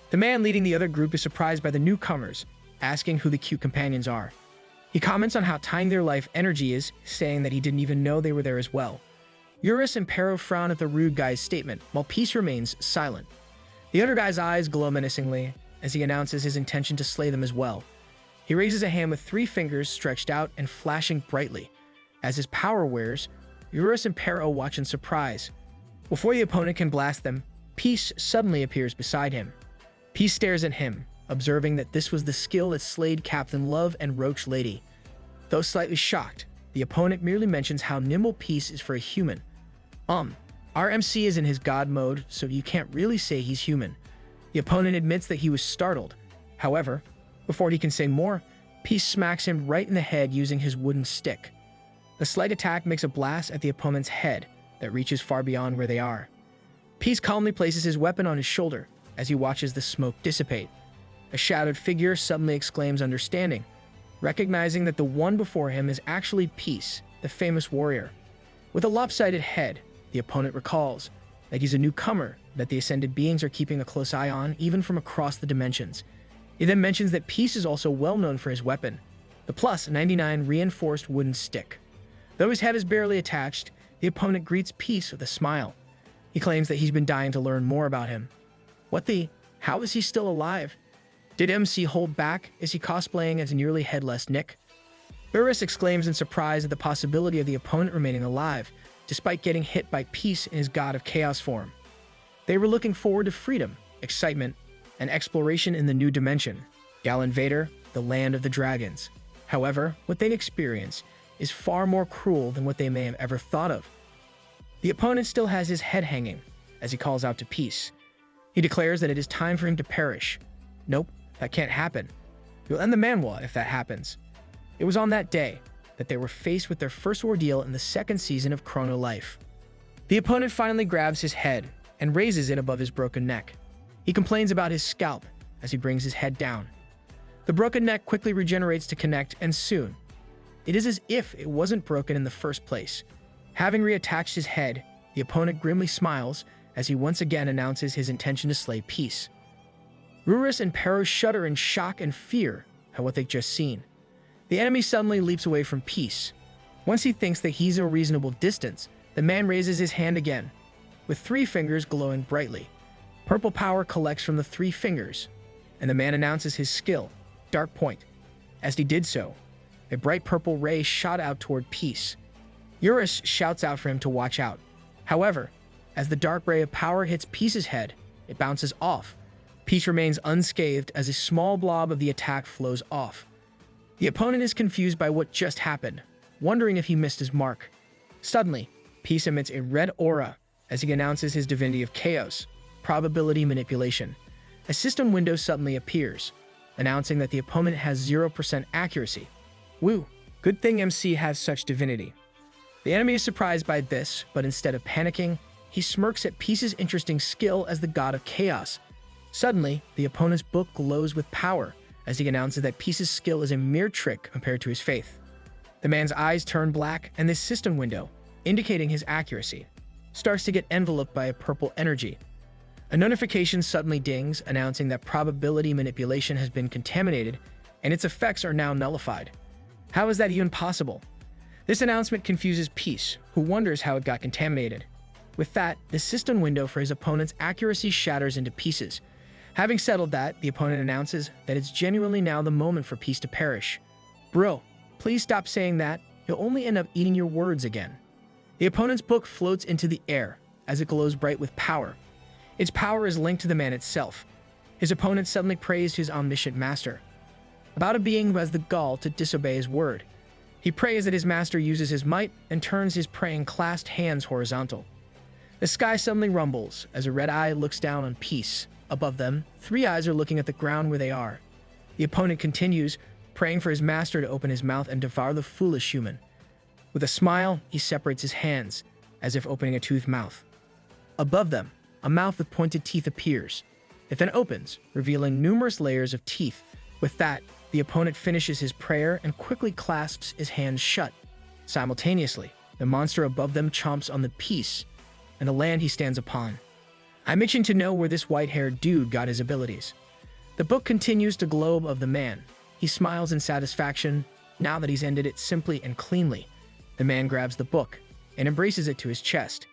The man leading the other group is surprised by the newcomers, asking who the cute companions are. He comments on how tying their life energy is, saying that he didn't even know they were there as well. Eurus and Pero frown at the rude guy's statement, while Peace remains silent. The other guy's eyes glow menacingly as he announces his intention to slay them as well. He raises a hand with 3 fingers stretched out and flashing brightly. As his power wears, Eurus and Pero watch in surprise. Before the opponent can blast them, Peace suddenly appears beside him. Peace stares at him, observing that this was the skill that slayed Captain Love and Roach Lady. Though slightly shocked, the opponent merely mentions how nimble Peace is for a human. Our MC is in his god mode, so you can't really say he's human. The opponent admits that he was startled. However, before he can say more, Peace smacks him right in the head using his wooden stick. The slight attack makes a blast at the opponent's head that reaches far beyond where they are. Peace calmly places his weapon on his shoulder as he watches the smoke dissipate. A shadowed figure suddenly exclaims understanding, recognizing that the one before him is actually Peace, the famous warrior. With a lopsided head, the opponent recalls that he's a newcomer that the ascended beings are keeping a close eye on even from across the dimensions. He then mentions that Peace is also well known for his weapon, the plus 99 reinforced wooden stick. Though his head is barely attached, the opponent greets Peace with a smile. He claims that he's been dying to learn more about him. How is he still alive? Did MC hold back? Is he cosplaying as a nearly headless Nick? Urus exclaims in surprise at the possibility of the opponent remaining alive, despite getting hit by Peace in his God of Chaos form. They were looking forward to freedom, excitement, and exploration in the new dimension, Gal Invader, the land of the dragons. However, what they'd experience is far more cruel than what they may have ever thought of. The opponent still has his head hanging, as he calls out to Peace. He declares that it is time for him to perish. Nope, that can't happen. You'll end the manhwa if that happens. It was on that day that they were faced with their first ordeal in the second season of Chrono Life. The opponent finally grabs his head and raises it above his broken neck. He complains about his scalp as he brings his head down. The broken neck quickly regenerates to connect, and soon, it is as if it wasn't broken in the first place. Having reattached his head, the opponent grimly smiles as he once again announces his intention to slay Peace. Rurus and Pero shudder in shock and fear at what they've just seen. The enemy suddenly leaps away from Peace. Once he thinks that he's a reasonable distance, the man raises his hand again, with 3 fingers glowing brightly. Purple power collects from the 3 fingers, and the man announces his skill, Dark Point. As he did so, a bright purple ray shot out toward Peace. Eurus shouts out for him to watch out. However, as the dark ray of power hits Peace's head, it bounces off. Peace remains unscathed as a small blob of the attack flows off. The opponent is confused by what just happened, wondering if he missed his mark. Suddenly, Peace emits a red aura as he announces his divinity of chaos, probability manipulation. A system window suddenly appears, announcing that the opponent has 0% accuracy. Woo, good thing MC has such divinity. The enemy is surprised by this, but instead of panicking, he smirks at Peace's interesting skill as the god of chaos. Suddenly, the opponent's book glows with power as he announces that Peace's skill is a mere trick compared to his faith. The man's eyes turn black, and this system window, indicating his accuracy, starts to get enveloped by a purple energy. A notification suddenly dings, announcing that probability manipulation has been contaminated, and its effects are now nullified. How is that even possible? This announcement confuses Peace, who wonders how it got contaminated. With that, the system window for his opponent's accuracy shatters into pieces. Having settled that, the opponent announces that it's genuinely now the moment for Peace to perish. Bro, please stop saying that. You'll only end up eating your words again. The opponent's book floats into the air as it glows bright with power. Its power is linked to the man itself. His opponent suddenly praised his omniscient master, about a being who has the gall to disobey his word. He prays that his master uses his might and turns his praying clasped hands horizontal. The sky suddenly rumbles as a red eye looks down on Peace. Above them, 3 eyes are looking at the ground where they are. The opponent continues, praying for his master to open his mouth and devour the foolish human. With a smile, he separates his hands, as if opening a toothed mouth. Above them, a mouth with pointed teeth appears. It then opens, revealing numerous layers of teeth. With that, the opponent finishes his prayer and quickly clasps his hands shut. Simultaneously, The monster above them chomps on the piece and the land he stands upon. I'm itching to know where this white-haired dude got his abilities. The book continues to globe of the man. He smiles in satisfaction now that he's ended it simply and cleanly. The man grabs the book and embraces it to his chest.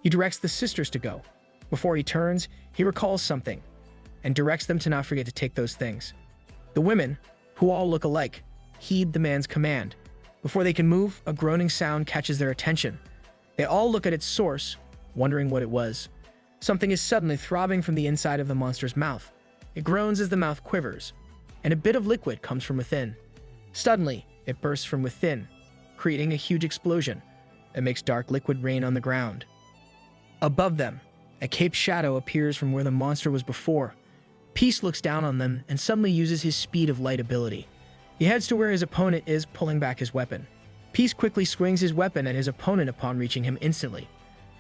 He directs the sisters to go. Before he turns, he recalls something and directs them to not forget to take those things. The women, who all look alike, heed the man's command. Before they can move, a groaning sound catches their attention. They all look at its source, wondering what it was. Something is suddenly throbbing from the inside of the monster's mouth. It groans as the mouth quivers, and a bit of liquid comes from within. Suddenly, it bursts from within, creating a huge explosion that makes dark liquid rain on the ground. Above them, a caped shadow appears from where the monster was before. Peace looks down on them and suddenly uses his speed of light ability. He heads to where his opponent is, pulling back his weapon. Peace quickly swings his weapon at his opponent upon reaching him instantly.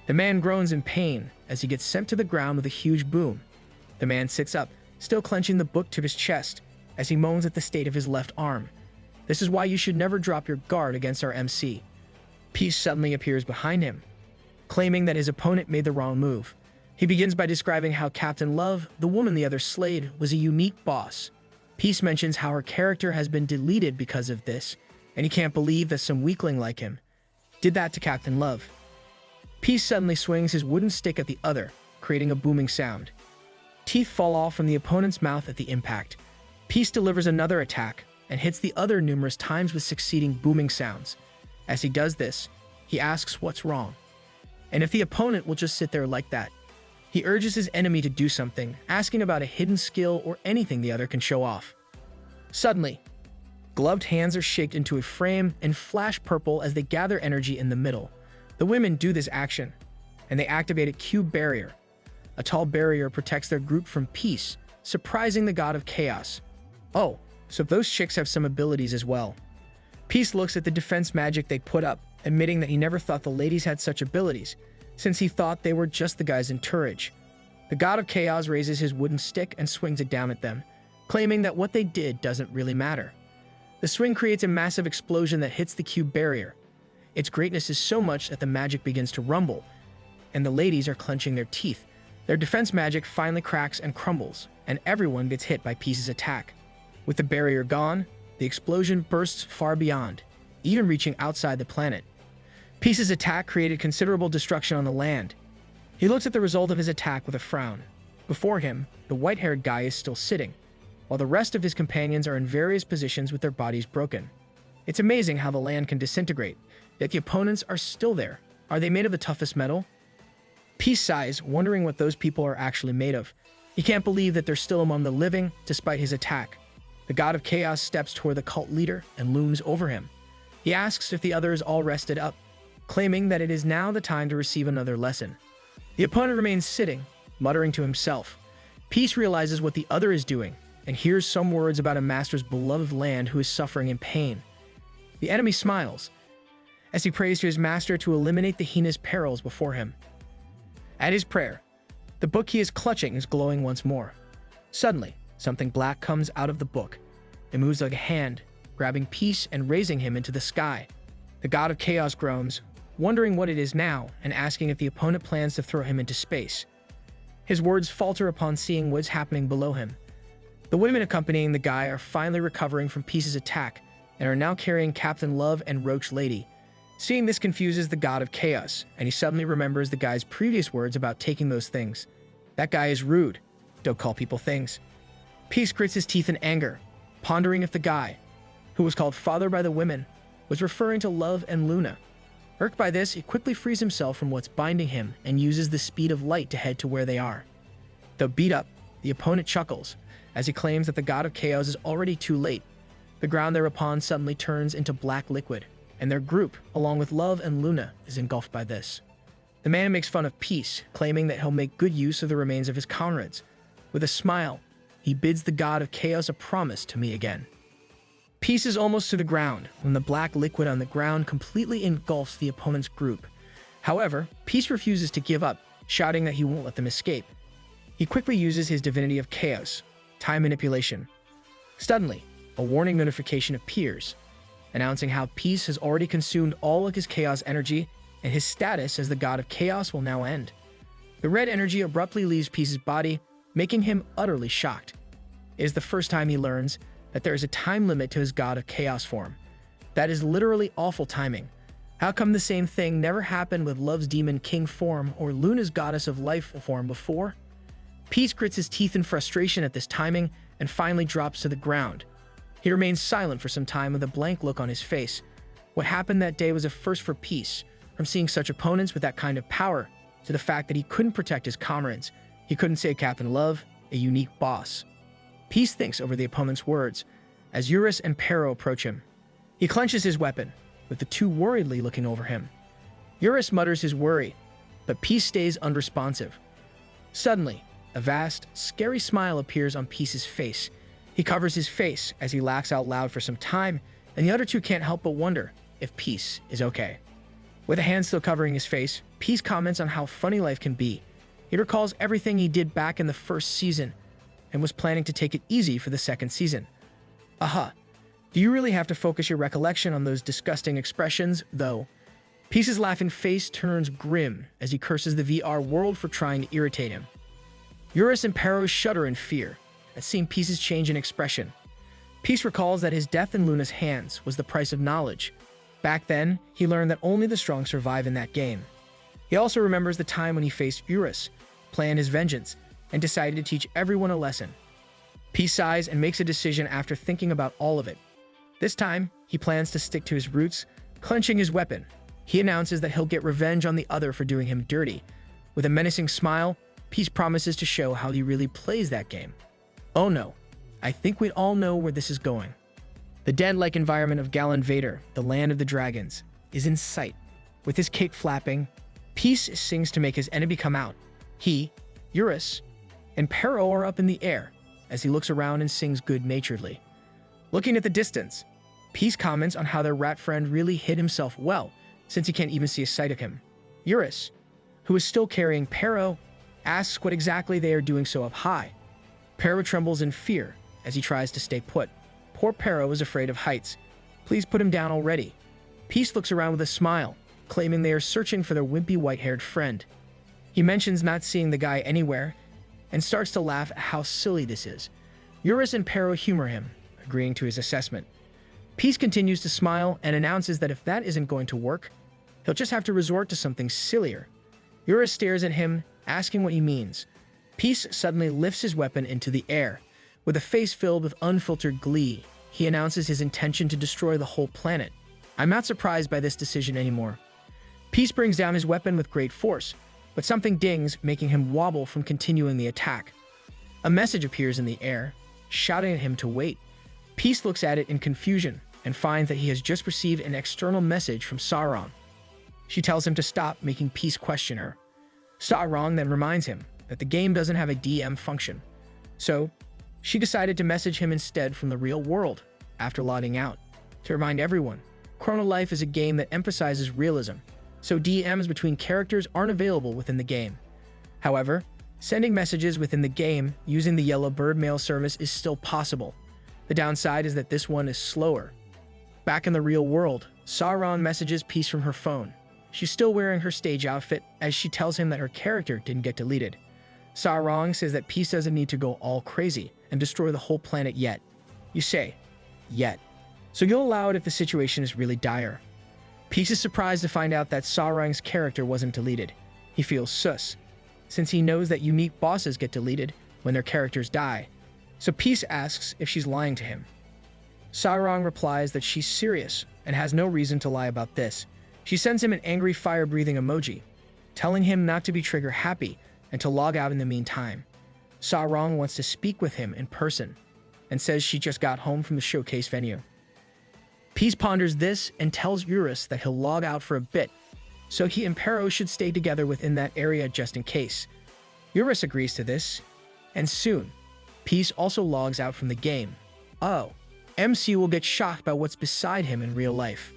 The man groans in pain as he gets sent to the ground with a huge boom. The man sits up, still clenching the book to his chest, as he moans at the state of his left arm. This is why you should never drop your guard against our MC. Peace suddenly appears behind him, claiming that his opponent made the wrong move. He begins by describing how Captain Love, the woman the other slayed, was a unique boss. Peace mentions how her character has been deleted because of this, and he can't believe that some weakling like him did that to Captain Love. Peace suddenly swings his wooden stick at the other, creating a booming sound. Teeth fall off from the opponent's mouth at the impact. Peace delivers another attack and hits the other numerous times with succeeding booming sounds. As he does this, he asks what's wrong, and if the opponent will just sit there like that. He urges his enemy to do something, asking about a hidden skill or anything the other can show off. Suddenly, gloved hands are shaped into a frame and flash purple as they gather energy in the middle. The women do this action, and they activate a cube barrier. A tall barrier protects their group from Peace, surprising the god of chaos. Oh, so those chicks have some abilities as well. Peace looks at the defense magic they put up, admitting that he never thought the ladies had such abilities, since he thought they were just the guys in Turridge. The god of chaos raises his wooden stick and swings it down at them, claiming that what they did doesn't really matter. The swing creates a massive explosion that hits the cube barrier. Its greatness is so much that the magic begins to rumble, and the ladies are clenching their teeth. Their defense magic finally cracks and crumbles, and everyone gets hit by Peace's attack. With the barrier gone, the explosion bursts far beyond, even reaching outside the planet. Peace's attack created considerable destruction on the land. He looks at the result of his attack with a frown. Before him, the white-haired guy is still sitting, while the rest of his companions are in various positions with their bodies broken. It's amazing how the land can disintegrate, yet the opponents are still there. Are they made of the toughest metal? Peace sighs, wondering what those people are actually made of. He can't believe that they're still among the living, despite his attack. The god of chaos steps toward the cult leader and looms over him. He asks if the others all rested up, claiming that it is now the time to receive another lesson. The opponent remains sitting, muttering to himself. Peace realizes what the other is doing, and hears some words about a master's beloved land who is suffering in pain. The enemy smiles, as he prays to his master to eliminate the heinous perils before him. At his prayer, the book he is clutching is glowing once more. Suddenly, something black comes out of the book. It moves like a hand, grabbing Peace and raising him into the sky. The god of chaos groans, wondering what it is now and asking if the opponent plans to throw him into space. His words falter upon seeing what's happening below him. The women accompanying the guy are finally recovering from Peace's attack and are now carrying Captain Love and Roach Lady. Seeing this confuses the god of chaos, and he suddenly remembers the guy's previous words about taking those things. That guy is rude. Don't call people things. Peace grits his teeth in anger, pondering if the guy, who was called father by the women, was referring to Love and Luna. Irked by this, he quickly frees himself from what's binding him and uses the speed of light to head to where they are. Though beat up, the opponent chuckles, as he claims that the god of chaos is already too late. The ground thereupon suddenly turns into black liquid, and their group, along with Love and Luna, is engulfed by this. The man makes fun of Peace, claiming that he'll make good use of the remains of his comrades. With a smile, he bids the god of chaos a promise to meet again. Peace is almost to the ground when the black liquid on the ground completely engulfs the opponent's group. However, Peace refuses to give up, shouting that he won't let them escape. He quickly uses his divinity of chaos, time manipulation. Suddenly, a warning notification appears. announcing how Peace has already consumed all of his chaos energy and his status as the god of chaos will now end. The red energy abruptly leaves Peace's body, making him utterly shocked. It is the first time he learns that there is a time limit to his god of chaos form. That is literally awful timing. How come the same thing never happened with Love's demon king form or Luna's goddess of life form before? Peace grits his teeth in frustration at this timing and finally drops to the ground. He remains silent for some time with a blank look on his face. What happened that day was a first for Peace, from seeing such opponents with that kind of power to the fact that he couldn't protect his comrades. He couldn't save Captain Love, a unique boss. Peace thinks over the opponent's words as Eurus and Pero approach him. He clenches his weapon, with the two worriedly looking over him. Eurus mutters his worry, but Peace stays unresponsive. Suddenly, a vast, scary smile appears on Peace's face. He covers his face as he laughs out loud for some time, and the other two can't help but wonder if Peace is okay. With a hand still covering his face, Peace comments on how funny life can be. He recalls everything he did back in the first season and was planning to take it easy for the second season. Aha. Do you really have to focus your recollection on those disgusting expressions, though? Peace's laughing face turns grim as he curses the VR world for trying to irritate him. Eurus and Pero shudder in fear at seeing Peace's change in expression. Peace recalls that his death in Luna's hands was the price of knowledge. Back then, he learned that only the strong survive in that game. He also remembers the time when he faced Eurus, planned his vengeance, and decided to teach everyone a lesson. Peace sighs and makes a decision after thinking about all of it. This time, he plans to stick to his roots, clenching his weapon. He announces that he'll get revenge on the other for doing him dirty. With a menacing smile, Peace promises to show how he really plays that game. Oh no, I think we all know where this is going. The dead-like environment of Galan Vader, the land of the dragons, is in sight. With his cape flapping, Peace sings to make his enemy come out. He, Eurus, and Pero are up in the air as he looks around and sings good-naturedly. Looking at the distance, Peace comments on how their rat friend really hid himself well, since he can't even see a sight of him. Eurus, who is still carrying Pero, asks what exactly they are doing so up high. Pero trembles in fear as he tries to stay put. Poor Pero is afraid of heights. Please put him down already. Peace looks around with a smile, claiming they are searching for their wimpy white-haired friend. He mentions not seeing the guy anywhere and starts to laugh at how silly this is. Eurus and Pero humor him, agreeing to his assessment. Peace continues to smile and announces that if that isn't going to work, he'll just have to resort to something sillier. Eurus stares at him, asking what he means. Peace suddenly lifts his weapon into the air. With a face filled with unfiltered glee, he announces his intention to destroy the whole planet. I'm not surprised by this decision anymore. Peace brings down his weapon with great force, but something dings, making him wobble from continuing the attack. A message appears in the air, shouting at him to wait. Peace looks at it in confusion and finds that he has just received an external message from Sarong. She tells him to stop, making Peace question her. Sarong then reminds him that the game doesn't have a DM function. So, she decided to message him instead from the real world after logging out. To remind everyone, Chrono Life is a game that emphasizes realism, so DMs between characters aren't available within the game. However, sending messages within the game using the Yellow Bird mail service is still possible. The downside is that this one is slower. Back in the real world, Sauron messages Peace from her phone. She's still wearing her stage outfit as she tells him that her character didn't get deleted. Sauron says that Peace doesn't need to go all crazy and destroy the whole planet yet. You say, yet. So you'll allow it if the situation is really dire. Peace is surprised to find out that Sauron's character wasn't deleted. He feels sus, since he knows that unique bosses get deleted when their characters die. So Peace asks if she's lying to him. Sauron replies that she's serious and has no reason to lie about this. She sends him an angry fire-breathing emoji, telling him not to be trigger happy and to log out in the meantime. Sauron wants to speak with him in person and says she just got home from the showcase venue. Peace ponders this and tells Eurus that he'll log out for a bit, so he and Pero should stay together within that area just in case. Eurus agrees to this, and soon, Peace also logs out from the game. Oh, MC will get shocked by what's beside him in real life.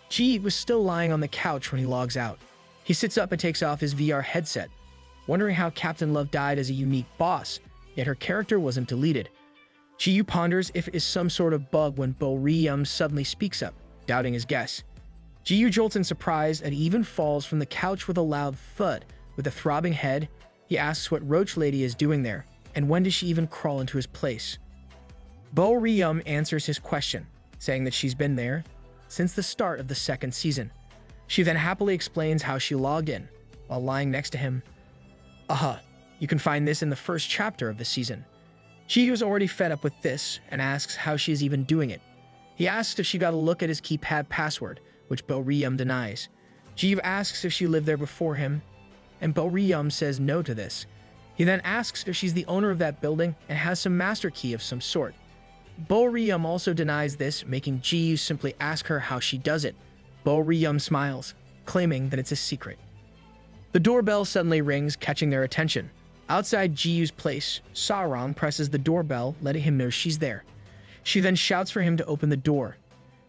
G was still lying on the couch when he logs out. He sits up and takes off his VR headset, wondering how Captain Love died as a unique boss, yet her character wasn't deleted. Ji-yu ponders if it is some sort of bug when Bo-ri-yum suddenly speaks up, doubting his guess. Ji-yu jolts in surprise and even falls from the couch with a loud thud. With a throbbing head, he asks what Roach Lady is doing there, and when does she even crawl into his place. Bo-ri-yum answers his question, saying that she's been there since the start of the second season. She then happily explains how she logged in, while lying next to him. You can find this in the first chapter of the season. Ji-yu is already fed up with this and asks how she is even doing it. He asks if she got a look at his keypad password, which Bo-ri-yum denies. Ji-yu asks if she lived there before him, and Bo-ri-yum says no to this. He then asks if she's the owner of that building and has some master key of some sort. Bo-ri-yum also denies this, making Ji-yu simply ask her how she does it. Bo-ri-yum smiles, claiming that it's a secret. The doorbell suddenly rings, catching their attention. Outside Ji-yu's place, Sarong presses the doorbell, letting him know she's there. She then shouts for him to open the door.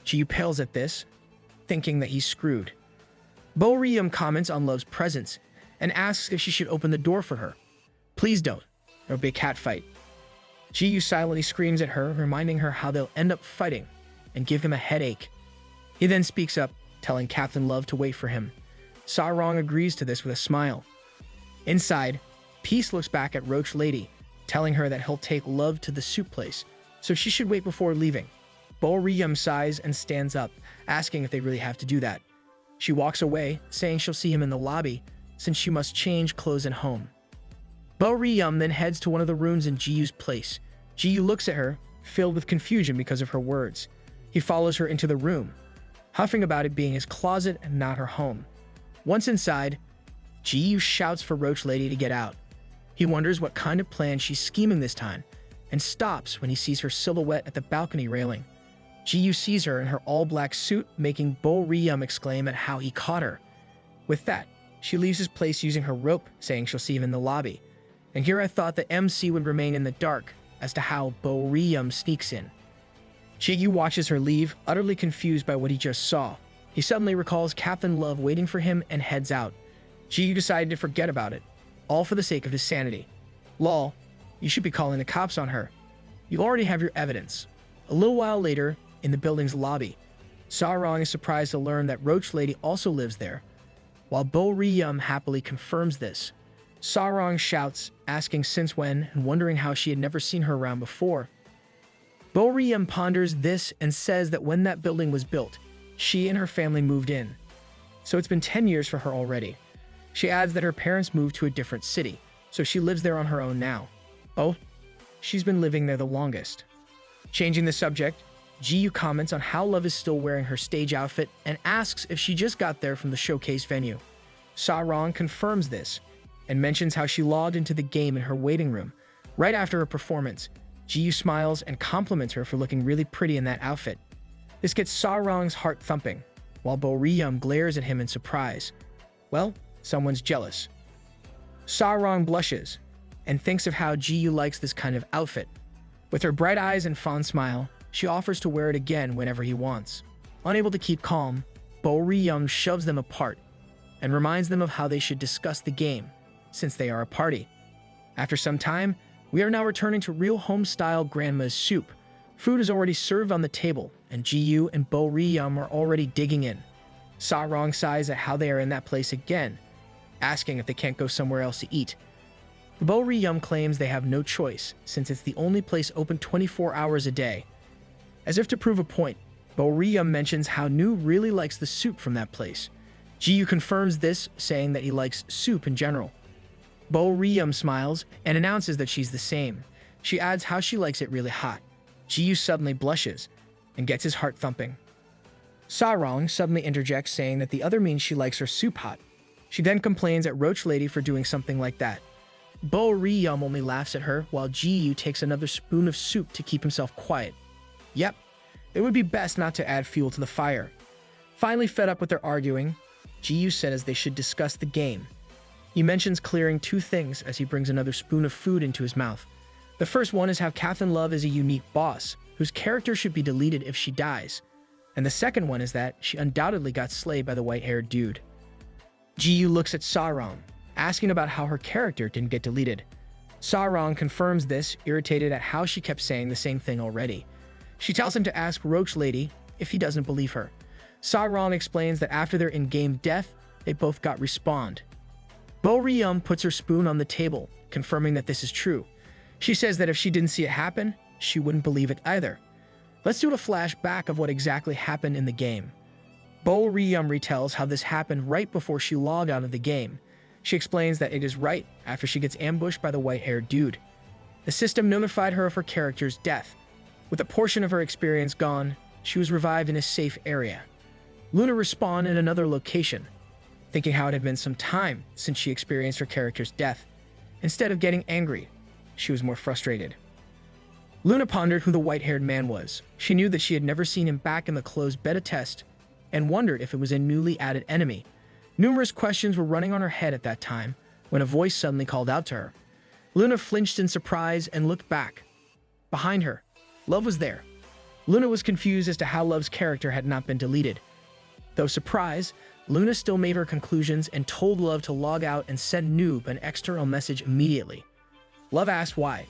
Ji-yu pales at this, thinking that he's screwed. Bo-ri-yum comments on Love's presence and asks if she should open the door for her. Please don't, there'll be a cat fight. Ji-yu silently screams at her, reminding her how they'll end up fighting and give him a headache. He then speaks up, telling Captain Love to wait for him. Sarong agrees to this with a smile. Inside, Peace looks back at Roach Lady, telling her that he'll take Love to the soup place, so she should wait before leaving. Bo-ri-yum sighs and stands up, asking if they really have to do that. She walks away, saying she'll see him in the lobby, since she must change clothes at home. Bo-ri-yum then heads to one of the rooms in Ji-yu's place. Ji-yu looks at her, filled with confusion because of her words. He follows her into the room, huffing about it being his closet and not her home. Once inside, Ji-yu shouts for Roach Lady to get out. He wonders what kind of plan she's scheming this time, and stops when he sees her silhouette at the balcony railing. Ji-yu sees her in her all-black suit, making Bo-ri-yum exclaim at how he caught her. With that, she leaves his place using her rope, saying she'll see him in the lobby. And here I thought the MC would remain in the dark as to how Bo-ri-yum sneaks in. Ji-yu watches her leave, utterly confused by what he just saw. He suddenly recalls Captain Love waiting for him and heads out. Ji-yu decided to forget about it, all for the sake of his sanity. Lol, you should be calling the cops on her. You already have your evidence. A little while later, in the building's lobby, Sarong is surprised to learn that Roach Lady also lives there. While Bo-ri-yum happily confirms this, Sarong shouts, asking since when and wondering how she had never seen her around before. Bo-ri-yum ponders this and says that when that building was built, she and her family moved in. So it's been 10 years for her already. She adds that her parents moved to a different city, so she lives there on her own now. Oh, she's been living there the longest. Changing the subject, Ji-yu comments on how Love is still wearing her stage outfit and asks if she just got there from the showcase venue. Sarong confirms this and mentions how she logged into the game in her waiting room. Right after her performance, Ji-yu smiles and compliments her for looking really pretty in that outfit. This gets Sarong's heart thumping, while Bo-ri-yum glares at him in surprise. Well, someone's jealous. Sarong blushes and thinks of how Ji-yu likes this kind of outfit. With her bright eyes and fond smile, she offers to wear it again whenever he wants. Unable to keep calm, Bo-ri-yum shoves them apart and reminds them of how they should discuss the game, since they are a party. After some time, we are now returning to real home-style grandma's soup. Food is already served on the table, and Ji-yu and Bo-ri-yum are already digging in. Sarong sighs at how they are in that place again, asking if they can't go somewhere else to eat. Bo-ri-yum claims they have no choice, since it's the only place open 24 hours a day. As if to prove a point, Bo-ri-yum mentions how Noob really likes the soup from that place. Ji-yu confirms this, saying that he likes soup in general. Bo-ri-yum smiles and announces that she's the same. She adds how she likes it really hot. Ji-yu suddenly blushes and gets his heart thumping. Sarong suddenly interjects, saying that the other means she likes her soup hot. She then complains at Roach Lady for doing something like that. Bo-ri-yum only laughs at her, while Ji-yu takes another spoon of soup to keep himself quiet. Yep, it would be best not to add fuel to the fire. Finally fed up with their arguing, Ji-yu says they should discuss the game. He mentions clearing two things as he brings another spoon of food into his mouth. The first one is how Captain Love is a unique boss, whose character should be deleted if she dies. And the second one is that she undoubtedly got slayed by the white-haired dude. Ji-yu looks at Sarong, asking about how her character didn't get deleted. Sarong confirms this, irritated at how she kept saying the same thing already. She tells him to ask Roach Lady if he doesn't believe her. Sarong explains that after their in-game death, they both got respawned. Bo Ryum puts her spoon on the table, confirming that this is true. She says that if she didn't see it happen, she wouldn't believe it either. Let's do a flashback of what exactly happened in the game. Bo Ryum retells how this happened right before she logged out of the game. She explains that it is right after she gets ambushed by the white-haired dude. The system notified her of her character's death. With a portion of her experience gone, she was revived in a safe area. Luna respawned in another location, thinking how it had been some time since she experienced her character's death. Instead of getting angry, she was more frustrated. Luna pondered who the white-haired man was. She knew that she had never seen him back in the closed beta test and wondered if it was a newly added enemy. Numerous questions were running on her head at that time when a voice suddenly called out to her. Luna flinched in surprise and looked back. Behind her, Love was there. Luna was confused as to how Love's character had not been deleted. Though surprised, Luna still made her conclusions and told Love to log out and send Noob an external message immediately. Love asked why,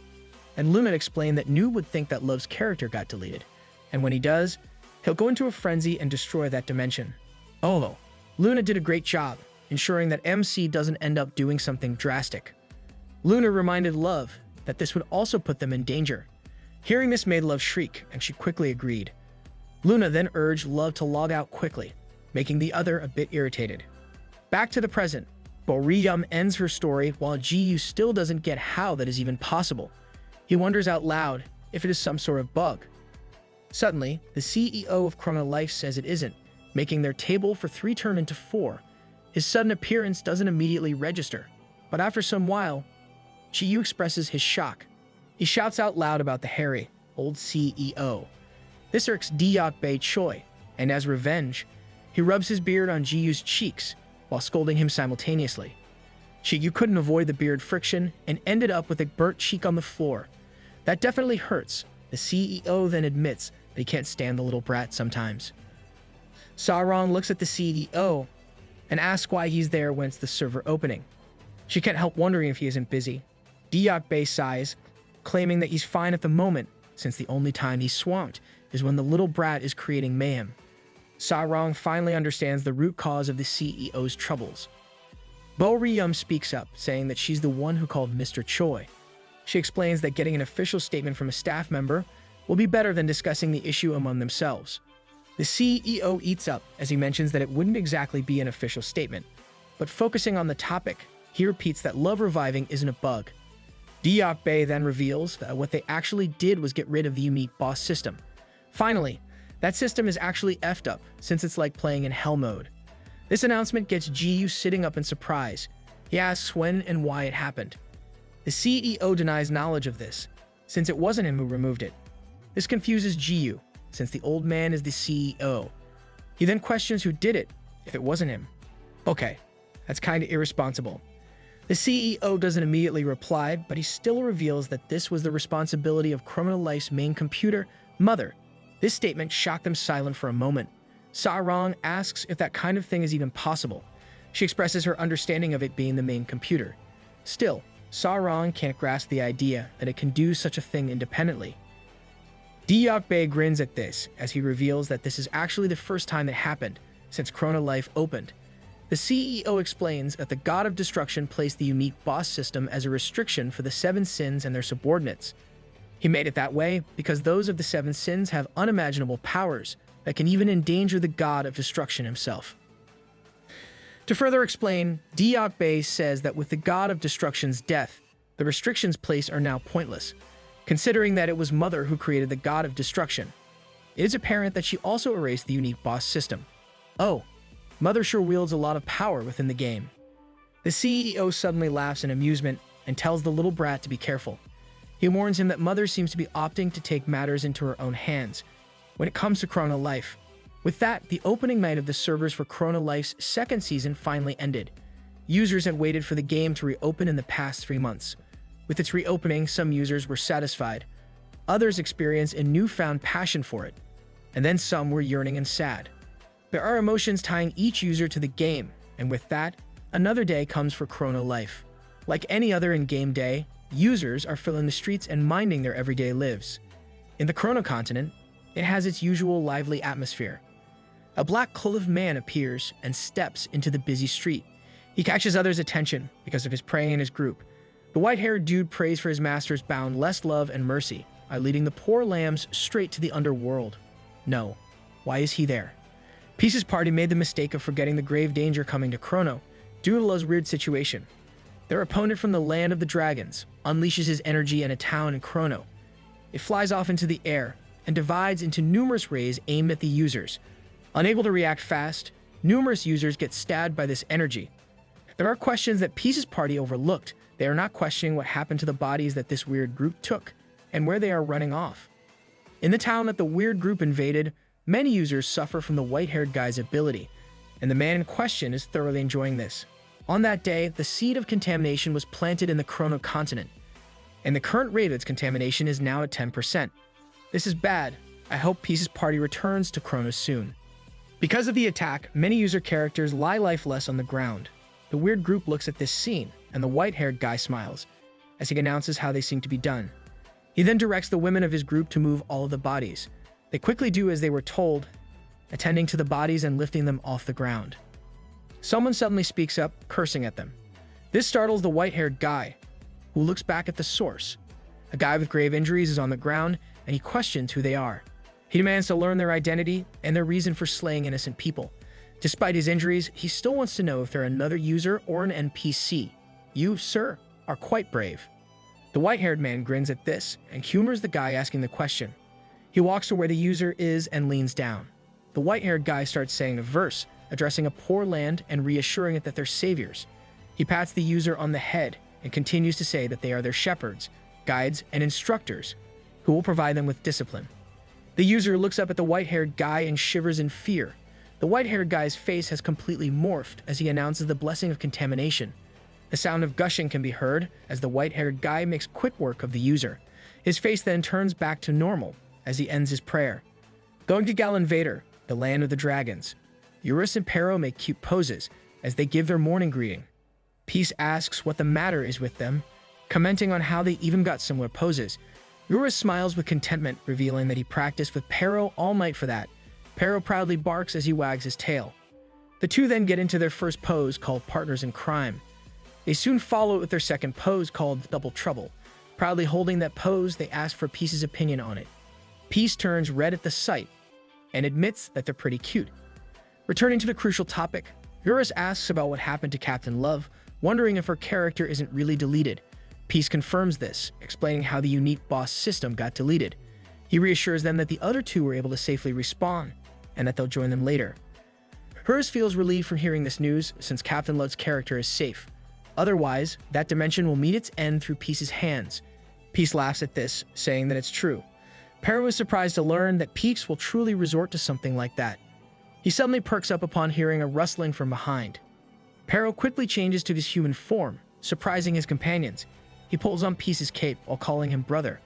and Luna explained that Noob would think that Love's character got deleted, and when he does, he'll go into a frenzy and destroy that dimension. Although, Luna did a great job, ensuring that MC doesn't end up doing something drastic. Luna reminded Love that this would also put them in danger. Hearing this made Love shriek, and she quickly agreed. Luna then urged Love to log out quickly, making the other a bit irritated. Back to the present, Boryum ends her story while Jiyu still doesn't get how that is even possible. He wonders out loud if it is some sort of bug. Suddenly, the CEO of Chrono Life says it isn't, making their table for 3 turn into 4. His sudden appearance doesn't immediately register, but after some while, Jiyu expresses his shock. He shouts out loud about the hairy, old CEO. This irks Deok-bae Choi, and as revenge, he rubs his beard on Jiyu's cheeks while scolding him simultaneously. Jiyu couldn't avoid the beard friction and ended up with a burnt cheek on the floor. That definitely hurts. The CEO then admits that he can't stand the little brat sometimes. Sarong looks at the CEO and asks why he's there when it's the server opening. She can't help wondering if he isn't busy. Deok-bae sighs, claiming that he's fine at the moment, since the only time he's swamped is when the little brat is creating mayhem. Sarong finally understands the root cause of the CEO's troubles. Bo Ryum speaks up, saying that she's the one who called Mr. Choi. She explains that getting an official statement from a staff member will be better than discussing the issue among themselves. The CEO eats up as he mentions that it wouldn't exactly be an official statement, but focusing on the topic, he repeats that love reviving isn't a bug. Deok-bae then reveals that what they actually did was get rid of the Umit boss system. Finally, that system is actually effed up, since it's like playing in hell mode. This announcement gets Jiyu sitting up in surprise. He asks when and why it happened. The CEO denies knowledge of this, since it wasn't him who removed it. This confuses Jiyu, since the old man is the CEO. He then questions who did it, if it wasn't him. Okay, that's kinda irresponsible. The CEO doesn't immediately reply, but he still reveals that this was the responsibility of Chrono Life's main computer, Mother. This statement shocked them silent for a moment. Sarong asks if that kind of thing is even possible. She expresses her understanding of it being the main computer. Still, Sarong can't grasp the idea that it can do such a thing independently. Deok-bae grins at this as he reveals that this is actually the first time it happened since Chrono Life opened. The CEO explains that the God of Destruction placed the Umit boss system as a restriction for the 7 sins and their subordinates. He made it that way because those of the 7 sins have unimaginable powers that can even endanger the God of Destruction himself. To further explain, Deok-bae says that with the God of Destruction's death, the restrictions placed are now pointless, considering that it was Mother who created the God of Destruction. It is apparent that she also erased the unique boss system. Oh, Mother sure wields a lot of power within the game. The CEO suddenly laughs in amusement and tells the little brat to be careful. He warns him that Mother seems to be opting to take matters into her own hands when it comes to Chrono Life. With that, the opening night of the servers for Chrono Life's 2nd season finally ended. Users had waited for the game to reopen in the past 3 months. With its reopening, some users were satisfied. Others experienced a newfound passion for it. And then some were yearning and sad. There are emotions tying each user to the game, and with that, another day comes for Chrono Life. Like any other in-game day, users are filling the streets and minding their everyday lives. In the Chrono continent, it has its usual lively atmosphere. A black-clothed man appears and steps into the busy street. He catches others' attention because of his prey in his group. The white-haired dude prays for his master's boundless love and mercy by leading the poor lambs straight to the underworld. No. Why is he there? Peace's party made the mistake of forgetting the grave danger coming to Chrono due to Love's weird situation. Their opponent from the land of the dragons unleashes his energy in a town in Chrono. It flies off into the air and divides into numerous rays aimed at the users. Unable to react fast, numerous users get stabbed by this energy. There are questions that Peace's party overlooked. They are not questioning what happened to the bodies that this weird group took and where they are running off. In the town that the weird group invaded, many users suffer from the white-haired guy's ability, and the man in question is thoroughly enjoying this. On that day, the seed of contamination was planted in the Chrono continent, and the current rate of its contamination is now at 10%. This is bad. I hope Peace's party returns to Chrono soon. Because of the attack, many user characters lie lifeless on the ground. The weird group looks at this scene, and the white-haired guy smiles, as he announces how they seem to be done. He then directs the women of his group to move all of the bodies. They quickly do as they were told, attending to the bodies and lifting them off the ground. Someone suddenly speaks up, cursing at them. This startles the white-haired guy, who looks back at the source. A guy with grave injuries is on the ground, and he questions who they are. He demands to learn their identity and their reason for slaying innocent people. Despite his injuries, he still wants to know if they're another user or an NPC. You, sir, are quite brave. The white-haired man grins at this and humors the guy asking the question. He walks to where the user is and leans down. The white-haired guy starts saying a verse, addressing a poor land and reassuring it that they're saviors. He pats the user on the head and continues to say that they are their shepherds, guides, and instructors who will provide them with discipline. The user looks up at the white-haired guy and shivers in fear. The white-haired guy's face has completely morphed as he announces the blessing of contamination. The sound of gushing can be heard as the white-haired guy makes quick work of the user. His face then turns back to normal as he ends his prayer. Going to Galinvader, the land of the dragons. Eurus and Pero make cute poses as they give their morning greeting. Peace asks what the matter is with them, commenting on how they even got similar poses. Eurus smiles with contentment, revealing that he practiced with Pero all night for that. Pero proudly barks as he wags his tail. The two then get into their first pose called Partners in Crime. They soon follow it with their second pose called Double Trouble. Proudly holding that pose, they ask for Peace's opinion on it. Peace turns red at the sight and admits that they're pretty cute. Returning to the crucial topic, Eurus asks about what happened to Captain Love, wondering if her character isn't really deleted. Peace confirms this, explaining how the unique boss system got deleted. He reassures them that the other two were able to safely respawn, and that they'll join them later. Eurus feels relieved from hearing this news, since Captain Love's character is safe. Otherwise, that dimension will meet its end through Peace's hands. Peace laughs at this, saying that it's true. Pero is surprised to learn that Peace will truly resort to something like that. He suddenly perks up upon hearing a rustling from behind. Pero quickly changes to his human form, surprising his companions. He pulls on Peace's cape while calling him brother.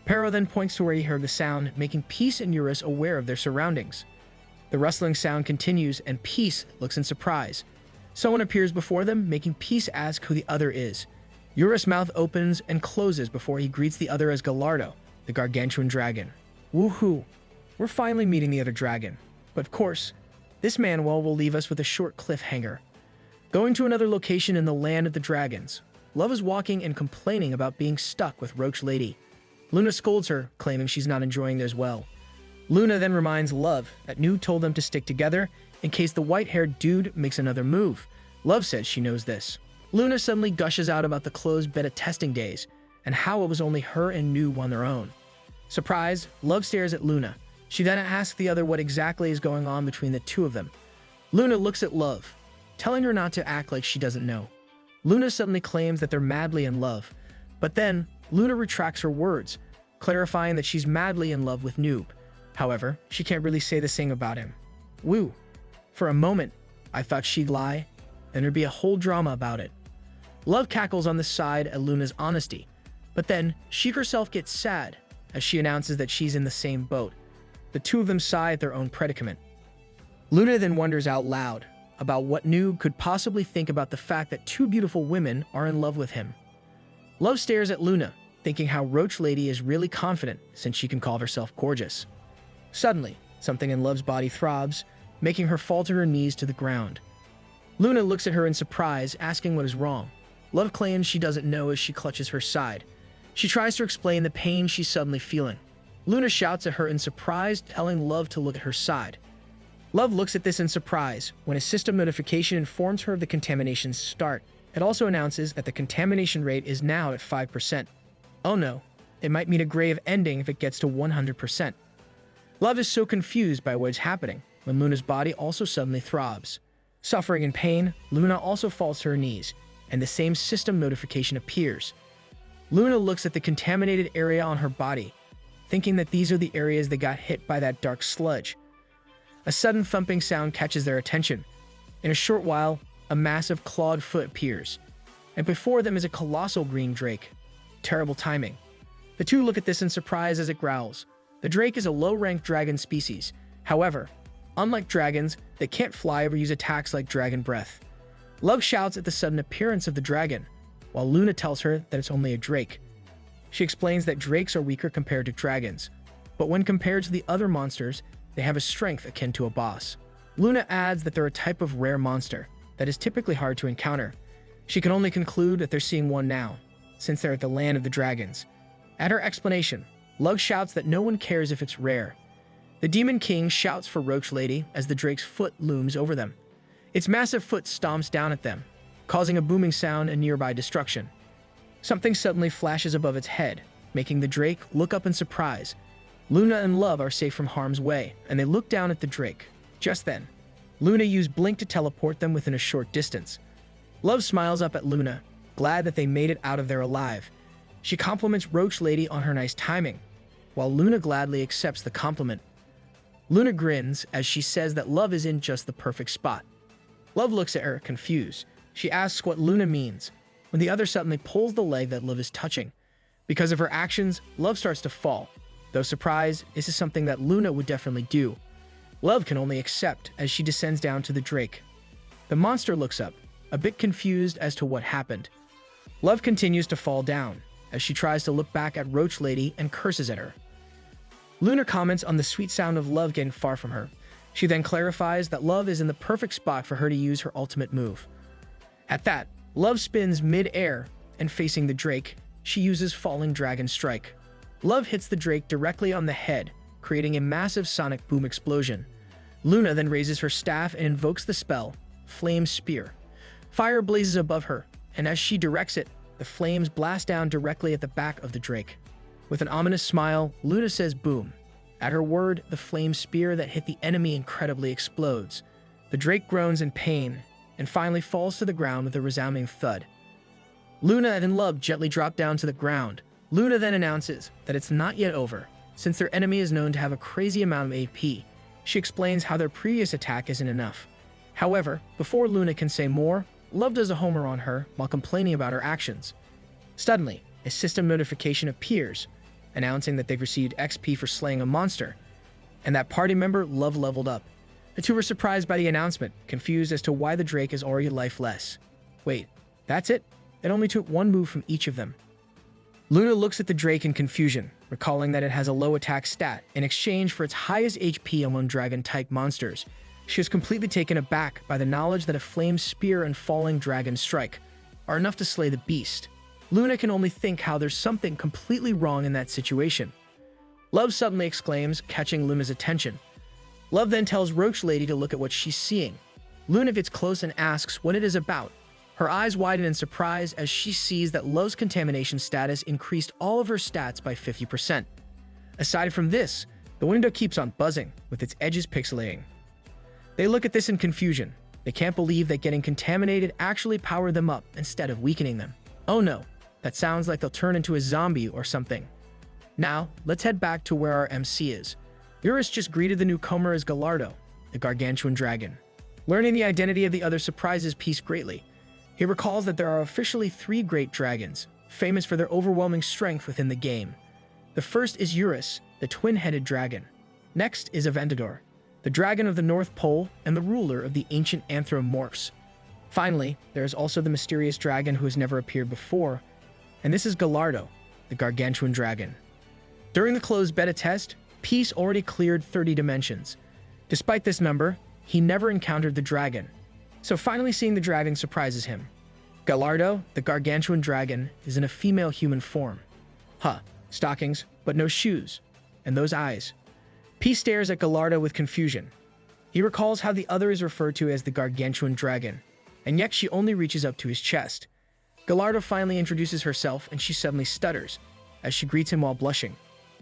Pero then points to where he heard the sound, making Peace and Eurus aware of their surroundings. The rustling sound continues, and Peace looks in surprise. Someone appears before them, making Peace ask who the other is. Eurus' mouth opens and closes before he greets the other as Gallardo, the gargantuan dragon. Woohoo! We're finally meeting the other dragon. But of course, this manhwa will leave us with a short cliffhanger. Going to another location in the land of the dragons, Love is walking and complaining about being stuck with Roach Lady. Luna scolds her, claiming she's not enjoying it as well. Luna then reminds Love that Noob told them to stick together in case the white-haired dude makes another move. Love says she knows this. Luna suddenly gushes out about the closed beta testing days and how it was only her and Noob on their own. Surprised, Love stares at Luna. She then asks the other what exactly is going on between the two of them. Luna looks at Love, telling her not to act like she doesn't know. Luna suddenly claims that they're madly in love, but then Luna retracts her words, clarifying that she's madly in love with Noob. However, she can't really say the same about him. Woo! For a moment, I thought she'd lie, and there'd be a whole drama about it. Love cackles on the side at Luna's honesty, but then she herself gets sad as she announces that she's in the same boat. The two of them sigh at their own predicament. Luna then wonders out loud about what Noob could possibly think about the fact that two beautiful women are in love with him. Love stares at Luna, thinking how Roach Lady is really confident since she can call herself gorgeous. Suddenly, something in Love's body throbs, making her fall to her knees to the ground. Luna looks at her in surprise, asking what is wrong. Love claims she doesn't know as she clutches her side. She tries to explain the pain she's suddenly feeling. Luna shouts at her in surprise, telling Love to look at her side. Love looks at this in surprise when a system notification informs her of the contamination's start. It also announces that the contamination rate is now at 5%. Oh no, it might mean a grave ending if it gets to 100%. Love is so confused by what is happening when Luna's body also suddenly throbs. Suffering in pain, Luna also falls to her knees, and the same system notification appears. Luna looks at the contaminated area on her body, thinking that these are the areas that got hit by that dark sludge. A sudden thumping sound catches their attention. In a short while, a massive clawed foot appears, and before them is a colossal green drake. Terrible timing. The two look at this in surprise as it growls. The drake is a low-ranked dragon species. However, unlike dragons, they can't fly or use attacks like dragon breath. Love shouts at the sudden appearance of the dragon, while Luna tells her that it's only a drake. She explains that drakes are weaker compared to dragons, but when compared to the other monsters, they have a strength akin to a boss. Luna adds that they're a type of rare monster that is typically hard to encounter. She can only conclude that they're seeing one now, since they're at the land of the dragons. At her explanation, Love shouts that no one cares if it's rare. The Demon King shouts for Roach Lady as the drake's foot looms over them. Its massive foot stomps down at them, causing a booming sound and nearby destruction. Something suddenly flashes above its head, making the drake look up in surprise. Luna and Love are safe from harm's way, and they look down at the drake. Just then, Luna used Blink to teleport them within a short distance. Love smiles up at Luna, glad that they made it out of there alive. She compliments Roach Lady on her nice timing, while Luna gladly accepts the compliment. Luna grins as she says that Love is in just the perfect spot. Love looks at her, confused. She asks what Luna means, when the other suddenly pulls the leg that Love is touching. Because of her actions, Love starts to fall. Though surprised, this is something that Luna would definitely do. Love can only accept as she descends down to the drake. The monster looks up, a bit confused as to what happened. Love continues to fall down, as she tries to look back at Roach Lady and curses at her. Luna comments on the sweet sound of Love getting far from her. She then clarifies that Love is in the perfect spot for her to use her ultimate move. At that, Love spins mid-air, and facing the drake, she uses Falling Dragon Strike. Love hits the drake directly on the head, creating a massive sonic boom explosion. Luna then raises her staff and invokes the spell, Flame Spear. Fire blazes above her, and as she directs it, the flames blast down directly at the back of the drake. With an ominous smile, Luna says boom. At her word, the flame spear that hit the enemy incredibly explodes. The drake groans in pain, and finally falls to the ground with a resounding thud. Luna and Love gently drop down to the ground. Luna then announces that it's not yet over, since their enemy is known to have a crazy amount of AP. She explains how their previous attack isn't enough. However, before Luna can say more, Love does a homer on her while complaining about her actions. Suddenly, a system notification appears, announcing that they've received XP for slaying a monster, and that party member Love leveled up. The two were surprised by the announcement, confused as to why the drake is already life less. Wait, that's it? It only took one move from each of them. Luna looks at the drake in confusion, recalling that it has a low attack stat in exchange for its highest HP among dragon-type monsters. She is completely taken aback by the knowledge that a flame spear and falling dragon strike are enough to slay the beast. Luna can only think how there's something completely wrong in that situation. Love suddenly exclaims, catching Luna's attention. Love then tells Roach Lady to look at what she's seeing. Luna gets close and asks what it is about. Her eyes widen in surprise as she sees that Love's contamination status increased all of her stats by 50%. Aside from this, the window keeps on buzzing, with its edges pixelating. They look at this in confusion. They can't believe that getting contaminated actually powered them up instead of weakening them. Oh no, that sounds like they'll turn into a zombie or something. Now, let's head back to where our MC is. Eurus just greeted the newcomer as Gallardo, the gargantuan dragon. Learning the identity of the other surprises Peace greatly. He recalls that there are officially 3 great dragons, famous for their overwhelming strength within the game. The first is Eurus, the twin-headed dragon. Next is Aventador, the dragon of the North Pole and the ruler of the ancient Anthropomorphs. Finally, there is also the mysterious dragon who has never appeared before, and this is Gallardo, the gargantuan dragon. During the closed beta test, Peace already cleared 30 dimensions. Despite this number, he never encountered the dragon, so finally seeing the dragon surprises him. Gallardo, the gargantuan dragon, is in a female human form. Stockings, but no shoes, and those eyes. Peace stares at Gallardo with confusion. He recalls how the other is referred to as the gargantuan dragon, and yet she only reaches up to his chest. Gallardo finally introduces herself, and she suddenly stutters, as she greets him while blushing.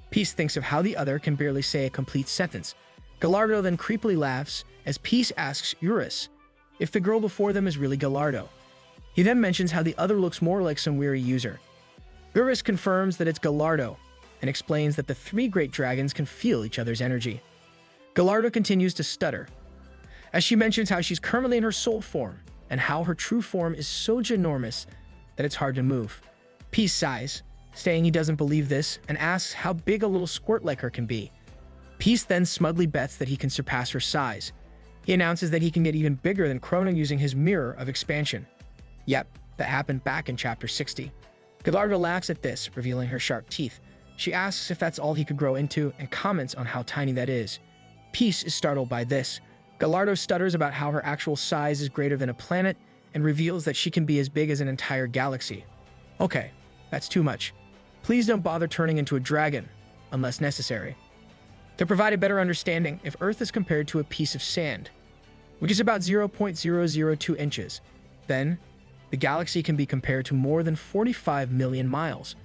Peace thinks of how the other can barely say a complete sentence. Gallardo then creepily laughs, as Peace asks Eurus if the girl before them is really Gallardo. He then mentions how the other looks more like some weary user. Eurus confirms that it's Gallardo, and explains that the three great dragons can feel each other's energy. Gallardo continues to stutter, as she mentions how she's currently in her soul form, and how her true form is so ginormous that it's hard to move. Peace sighs, saying he doesn't believe this, and asks how big a little squirt like her can be. Peace then smugly bets that he can surpass her size. He announces that he can get even bigger than Chrono using his mirror of expansion. Yep, that happened back in chapter 60. Gallardo laughs at this, revealing her sharp teeth. She asks if that's all he could grow into, and comments on how tiny that is. Peace is startled by this. Gallardo stutters about how her actual size is greater than a planet, and reveals that she can be as big as an entire galaxy. Okay, that's too much. Please don't bother turning into a dragon, unless necessary. To provide a better understanding, if Earth is compared to a piece of sand, which is about 0.002 inches, then the galaxy can be compared to more than 45 million miles,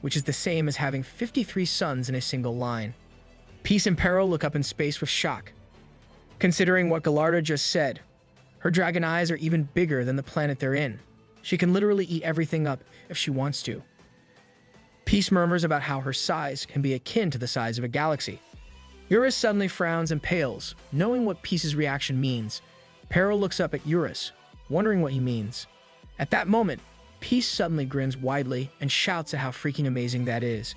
which is the same as having 53 suns in a single line. Peace and Pero look up in space with shock. Considering what Gallardo just said, her dragon eyes are even bigger than the planet they're in. She can literally eat everything up if she wants to. Peace murmurs about how her size can be akin to the size of a galaxy. Eurus suddenly frowns and pales, knowing what Peace's reaction means. Pero looks up at Eurus, wondering what he means. At that moment, Peace suddenly grins widely and shouts at how freaking amazing that is.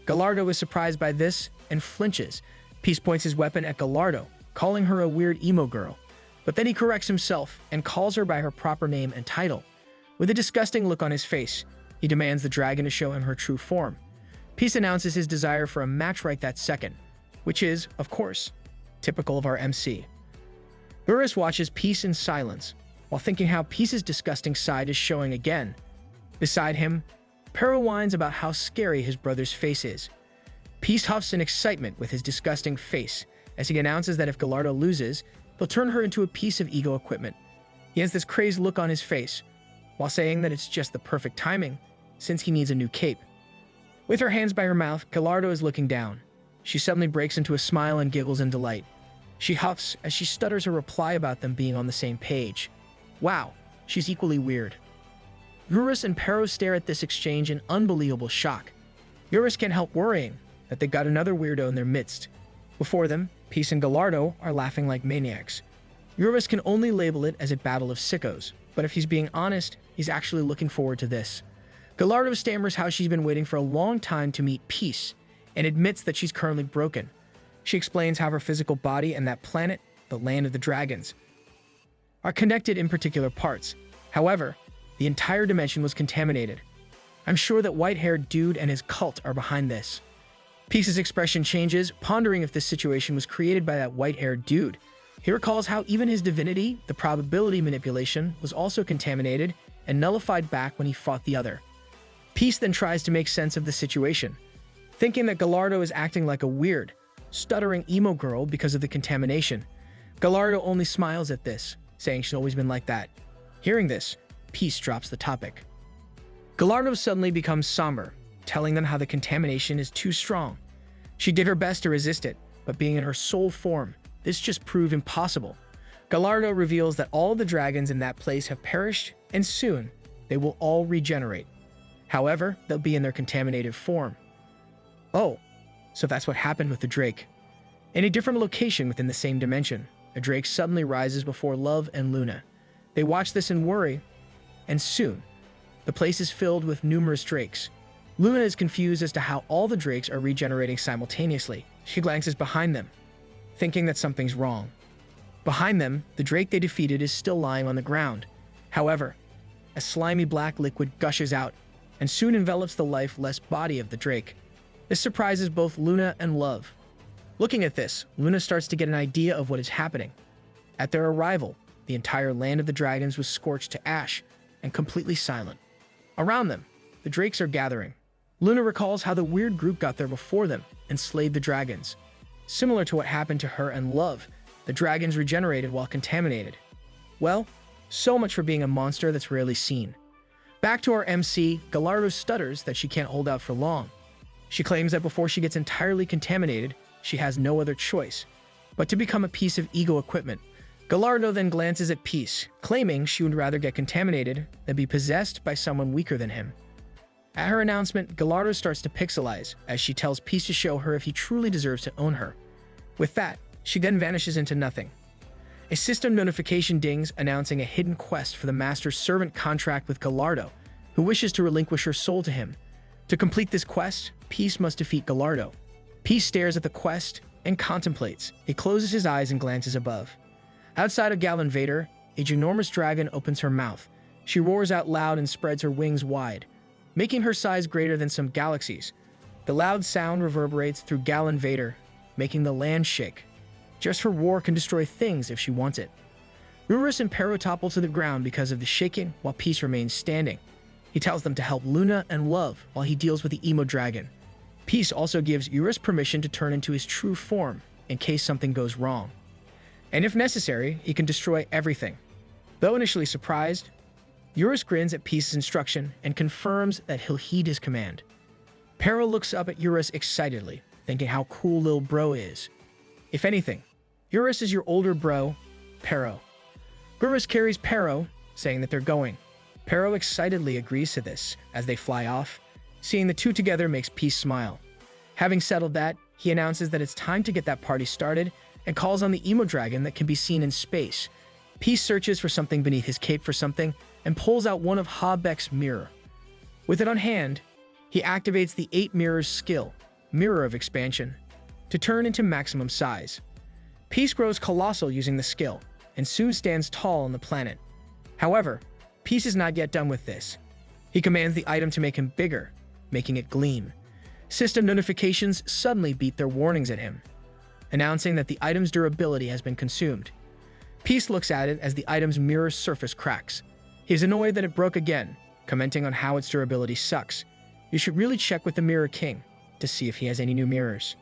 Gallardo is surprised by this and flinches. Peace points his weapon at Gallardo, calling her a weird emo girl. But then he corrects himself and calls her by her proper name and title. With a disgusting look on his face, he demands the dragon to show him her true form. Peace announces his desire for a match right that second, which is, of course, typical of our MC. Eurus watches Peace in silence, while thinking how Peace's disgusting side is showing again. Beside him, Pero whines about how scary his brother's face is. Peace huffs in excitement with his disgusting face, as he announces that if Gallardo loses, he'll turn her into a piece of ego equipment. He has this crazed look on his face, while saying that it's just the perfect timing, since he needs a new cape. With her hands by her mouth, Gallardo is looking down. She suddenly breaks into a smile and giggles in delight. She huffs as she stutters a reply about them being on the same page. Wow, she's equally weird. Eurus and Pero stare at this exchange in unbelievable shock. Eurus can't help worrying that they got another weirdo in their midst. Before them, Peace and Gallardo are laughing like maniacs. Eurus can only label it as a battle of sickos, but if he's being honest, he's actually looking forward to this. Gallardo stammers how she's been waiting for a long time to meet Peace, and admits that she's currently broken. She explains how her physical body and that planet, the land of the dragons, are connected in particular parts. However, the entire dimension was contaminated. I'm sure that white-haired dude and his cult are behind this. Peace's expression changes, pondering if this situation was created by that white-haired dude. He recalls how even his divinity, the probability manipulation, was also contaminated and nullified back when he fought the other. Peace then tries to make sense of the situation, thinking that Gallardo is acting like a weird, stuttering emo girl because of the contamination. Gallardo only smiles at this, saying she's always been like that. Hearing this, Peace drops the topic. Gallardo suddenly becomes somber, telling them how the contamination is too strong. She did her best to resist it, but being in her soul form, this just proved impossible. Gallardo reveals that all the dragons in that place have perished, and soon they will all regenerate. However, they'll be in their contaminated form. Oh, so that's what happened with the Drake. In a different location within the same dimension, a Drake suddenly rises before Love and Luna. They watch this in worry, and soon, the place is filled with numerous Drakes. Luna is confused as to how all the Drakes are regenerating simultaneously. She glances behind them, thinking that something's wrong. Behind them, the Drake they defeated is still lying on the ground. However, a slimy black liquid gushes out, and soon envelops the lifeless body of the drake. This surprises both Luna and Love. Looking at this, Luna starts to get an idea of what is happening. At their arrival, the entire land of the dragons was scorched to ash and completely silent. Around them, the drakes are gathering. Luna recalls how the weird group got there before them and slayed the dragons. Similar to what happened to her and Love, the dragons regenerated while contaminated. Well, so much for being a monster that's rarely seen. Back to our MC, Gallardo stutters that she can't hold out for long. She claims that before she gets entirely contaminated, she has no other choice but to become a piece of ego equipment. Gallardo then glances at Peace, claiming she would rather get contaminated than be possessed by someone weaker than him. At her announcement, Gallardo starts to pixelize as she tells Peace to show her if he truly deserves to own her. With that, she then vanishes into nothing. A system notification dings announcing a hidden quest for the Master's servant contract with Gallardo, who wishes to relinquish her soul to him. To complete this quest, Peace must defeat Gallardo. Peace stares at the quest and contemplates. He closes his eyes and glances above. Outside of Gal Invader, a ginormous dragon opens her mouth. She roars out loud and spreads her wings wide, making her size greater than some galaxies. The loud sound reverberates through Gal Invader, making the land shake. Just her roar can destroy things if she wants it. Eurus and Pero topple to the ground because of the shaking, while Peace remains standing. He tells them to help Luna and Love while he deals with the emo dragon. Peace also gives Eurus permission to turn into his true form in case something goes wrong. And if necessary, he can destroy everything. Though initially surprised, Eurus grins at Peace's instruction and confirms that he'll heed his command. Pero looks up at Eurus excitedly, thinking how cool Lil Bro is. If anything, Eurus is your older bro, Pero. Eurus carries Pero, saying that they're going. Pero excitedly agrees to this as they fly off. Seeing the two together makes Peace smile. Having settled that, he announces that it's time to get that party started and calls on the emo dragon that can be seen in space. Peace searches for something beneath his cape for something and pulls out one of Habeck's mirror. With it on hand, he activates the 8 mirrors skill, Mirror of Expansion, to turn into maximum size. Peace grows colossal using the skill and soon stands tall on the planet. However, Peace is not yet done with this. He commands the item to make him bigger, making it gleam. System notifications suddenly beat their warnings at him, announcing that the item's durability has been consumed. Peace looks at it as the item's mirror surface cracks. He is annoyed that it broke again, commenting on how its durability sucks. You should really check with the Mirror King to see if he has any new mirrors.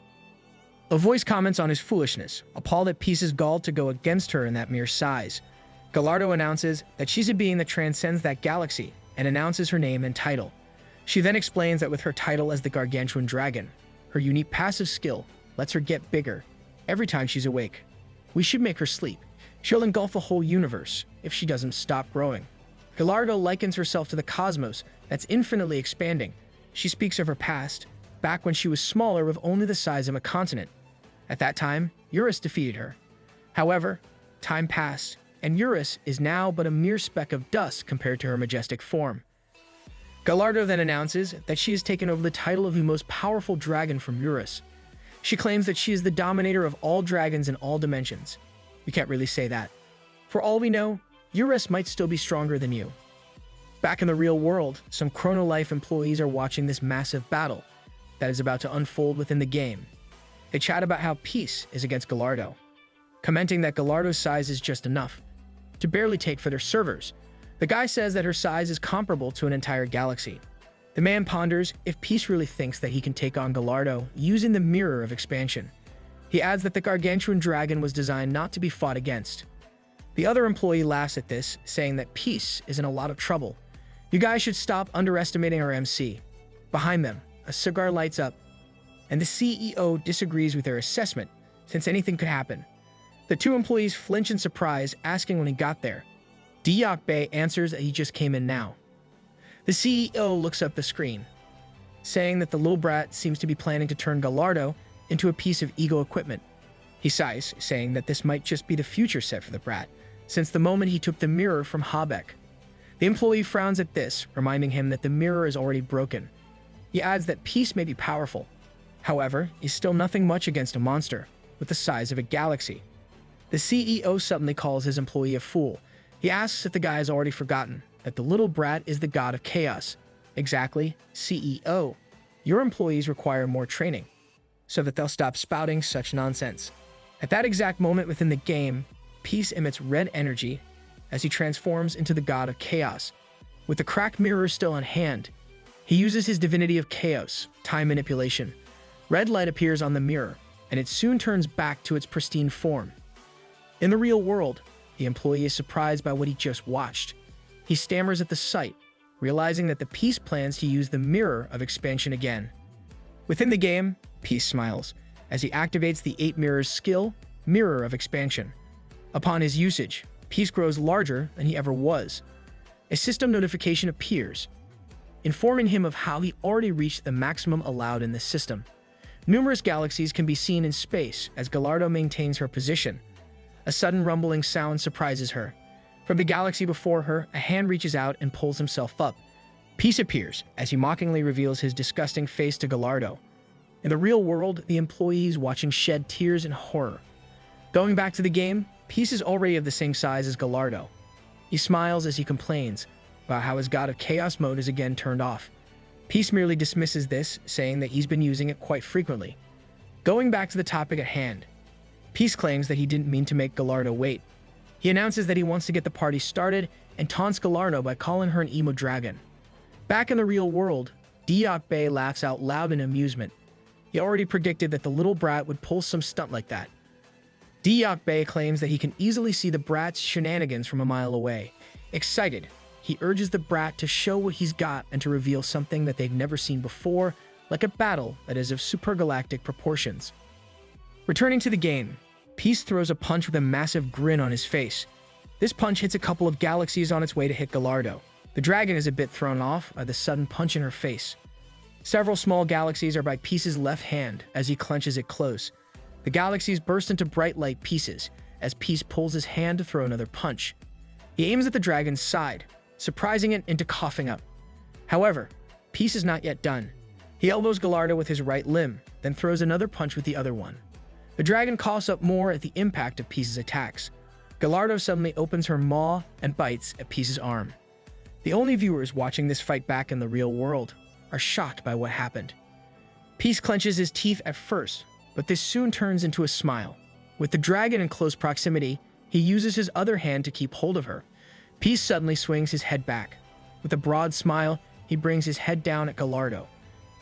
A voice comments on his foolishness, appalled at Peace's gall to go against her in that mere size. Gallardo announces that she's a being that transcends that galaxy and announces her name and title. She then explains that with her title as the Gargantuan Dragon, her unique passive skill lets her get bigger every time she's awake. We should make her sleep. She'll engulf a whole universe if she doesn't stop growing. Gallardo likens herself to the cosmos that's infinitely expanding. She speaks of her past, back when she was smaller with only the size of a continent. At that time, Eurus defeated her. However, time passed, and Eurus is now but a mere speck of dust compared to her majestic form. Gallardo then announces that she has taken over the title of the most powerful dragon from Eurus. She claims that she is the dominator of all dragons in all dimensions. You can't really say that. For all we know, Eurus might still be stronger than you. Back in the real world, some Chrono Life employees are watching this massive battle that is about to unfold within the game. They chat about how Peace is against Gallardo, commenting that Gallardo's size is just enough to barely take for their servers. The guy says that her size is comparable to an entire galaxy. The man ponders if Peace really thinks that he can take on Gallardo using the Mirror of Expansion. He adds that the Gargantuan Dragon was designed not to be fought against. The other employee laughs at this, saying that Peace is in a lot of trouble. You guys should stop underestimating our MC. Behind them, a cigar lights up, and the CEO disagrees with their assessment, since anything could happen. The two employees flinch in surprise, asking when he got there. Diok answers that he just came in now. The CEO looks up the screen, saying that the little brat seems to be planning to turn Gallardo into a piece of ego equipment. He sighs, saying that this might just be the future set for the brat, since the moment he took the mirror from Habeck. The employee frowns at this, reminding him that the mirror is already broken. He adds that Peace may be powerful, however, is still nothing much against a monster with the size of a galaxy. The CEO suddenly calls his employee a fool. He asks if the guy has already forgotten that the little brat is the god of chaos. Exactly, CEO. Your employees require more training, so that they'll stop spouting such nonsense. At that exact moment within the game, Peace emits red energy as he transforms into the god of chaos. With the cracked mirror still on hand, he uses his divinity of chaos, time manipulation. Red light appears on the mirror, and it soon turns back to its pristine form. In the real world, the employee is surprised by what he just watched. He stammers at the sight, realizing that the Peace plans to use the mirror of expansion again. Within the game, Peace smiles as he activates the 8 mirrors skill, Mirror of Expansion. Upon his usage, Peace grows larger than he ever was. A system notification appears, informing him of how he already reached the maximum allowed in the system. Numerous galaxies can be seen in space as Gallardo maintains her position. A sudden rumbling sound surprises her. From the galaxy before her, a hand reaches out and pulls himself up. Peace appears as he mockingly reveals his disgusting face to Gallardo. In the real world, the employee is watching shed tears in horror. Going back to the game, Peace is already of the same size as Gallardo. He smiles as he complains about how his God of Chaos mode is again turned off. Peace merely dismisses this, saying that he's been using it quite frequently. Going back to the topic at hand, Peace claims that he didn't mean to make Gallardo wait. He announces that he wants to get the party started and taunts Gallardo by calling her an emo dragon. Back in the real world, Distraught laughs out loud in amusement. He already predicted that the little brat would pull some stunt like that. Distraught claims that he can easily see the brat's shenanigans from a mile away. Excited, he urges the brat to show what he's got and to reveal something that they've never seen before, like a battle that is of supergalactic proportions. Returning to the game, Peace throws a punch with a massive grin on his face. This punch hits a couple of galaxies on its way to hit Gallardo. The dragon is a bit thrown off by the sudden punch in her face. Several small galaxies are by Peace's left hand as he clenches it close. The galaxies burst into bright light pieces as Peace pulls his hand to throw another punch. He aims at the dragon's side, surprising it into coughing up. However, Peace is not yet done. He elbows Gallardo with his right limb, then throws another punch with the other one. The dragon coughs up more at the impact of Peace's attacks. Gallardo suddenly opens her maw and bites at Peace's arm. The only viewers watching this fight back in the real world are shocked by what happened. Peace clenches his teeth at first, but this soon turns into a smile. With the dragon in close proximity, he uses his other hand to keep hold of her. Peace suddenly swings his head back. With a broad smile, he brings his head down at Gallardo.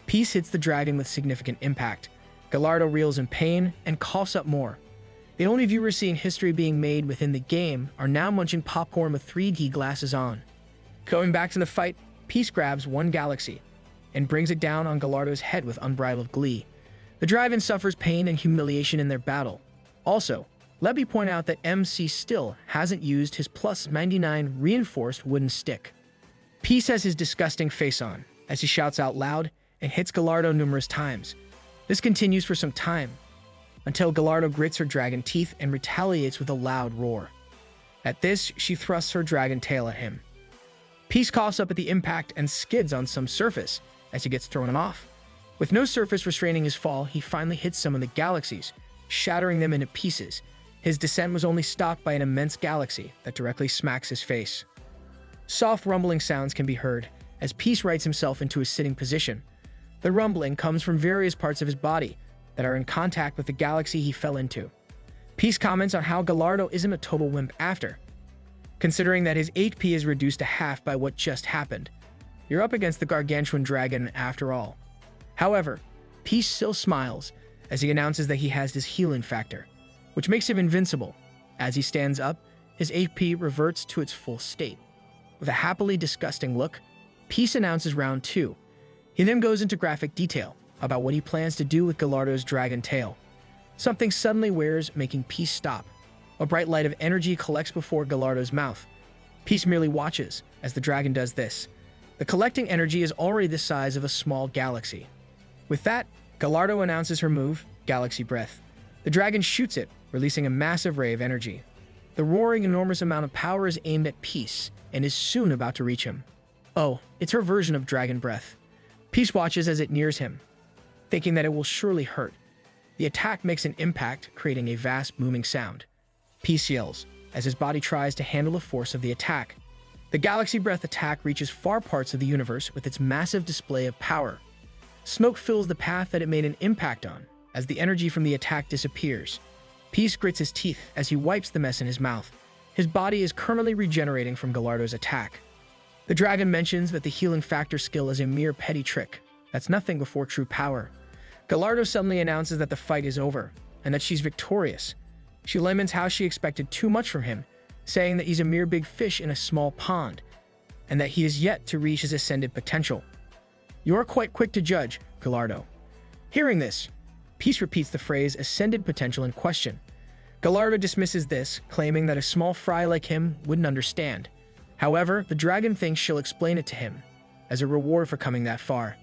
Peace hits the dragon with significant impact. Gallardo reels in pain and coughs up more. The only viewers seeing history being made within the game are now munching popcorn with 3D glasses on. Going back to the fight, Peace grabs one galaxy and brings it down on Gallardo's head with unbridled glee. The dragon suffers pain and humiliation in their battle. Also, let me point out that MC still hasn't used his plus 99 reinforced wooden stick. Peace has his disgusting face on as he shouts out loud and hits Gallardo numerous times. This continues for some time, until Gallardo grits her dragon teeth and retaliates with a loud roar. At this, she thrusts her dragon tail at him. Peace coughs up at the impact and skids on some surface as he gets thrown off. With no surface restraining his fall, he finally hits some of the galaxies, shattering them into pieces. His descent was only stopped by an immense galaxy that directly smacks his face. Soft rumbling sounds can be heard as Peace rights himself into a sitting position. The rumbling comes from various parts of his body that are in contact with the galaxy he fell into. Peace comments on how Gallardo isn't a total wimp after, considering that his HP is reduced to half by what just happened. You're up against the gargantuan dragon after all. However, Peace still smiles as he announces that he has his healing factor, which makes him invincible. As he stands up, his HP reverts to its full state. With a happily disgusting look, Peace announces round 2. He then goes into graphic detail about what he plans to do with Gallardo's dragon tail. Something suddenly wears, making Peace stop. A bright light of energy collects before Gallardo's mouth. Peace merely watches as the dragon does this. The collecting energy is already the size of a small galaxy. With that, Gallardo announces her move, Galaxy Breath. The dragon shoots it, releasing a massive ray of energy. The roaring, enormous amount of power is aimed at Peace and is soon about to reach him. Oh, it's her version of Dragon Breath. Peace watches as it nears him, thinking that it will surely hurt. The attack makes an impact, creating a vast booming sound. Peace yells as his body tries to handle the force of the attack. The Galaxy Breath attack reaches far parts of the universe with its massive display of power. Smoke fills the path that it made an impact on, as the energy from the attack disappears. Peace grits his teeth as he wipes the mess in his mouth. His body is currently regenerating from Gallardo's attack. The dragon mentions that the healing factor skill is a mere petty trick. That's nothing before true power. Gallardo suddenly announces that the fight is over, and that she's victorious. She laments how she expected too much from him, saying that he's a mere big fish in a small pond, and that he is yet to reach his ascended potential. "You are quite quick to judge, Gallardo." Hearing this, Peace repeats the phrase ascended potential in question. Gallardo dismisses this, claiming that a small fry like him wouldn't understand. However, the dragon thinks she'll explain it to him, as a reward for coming that far.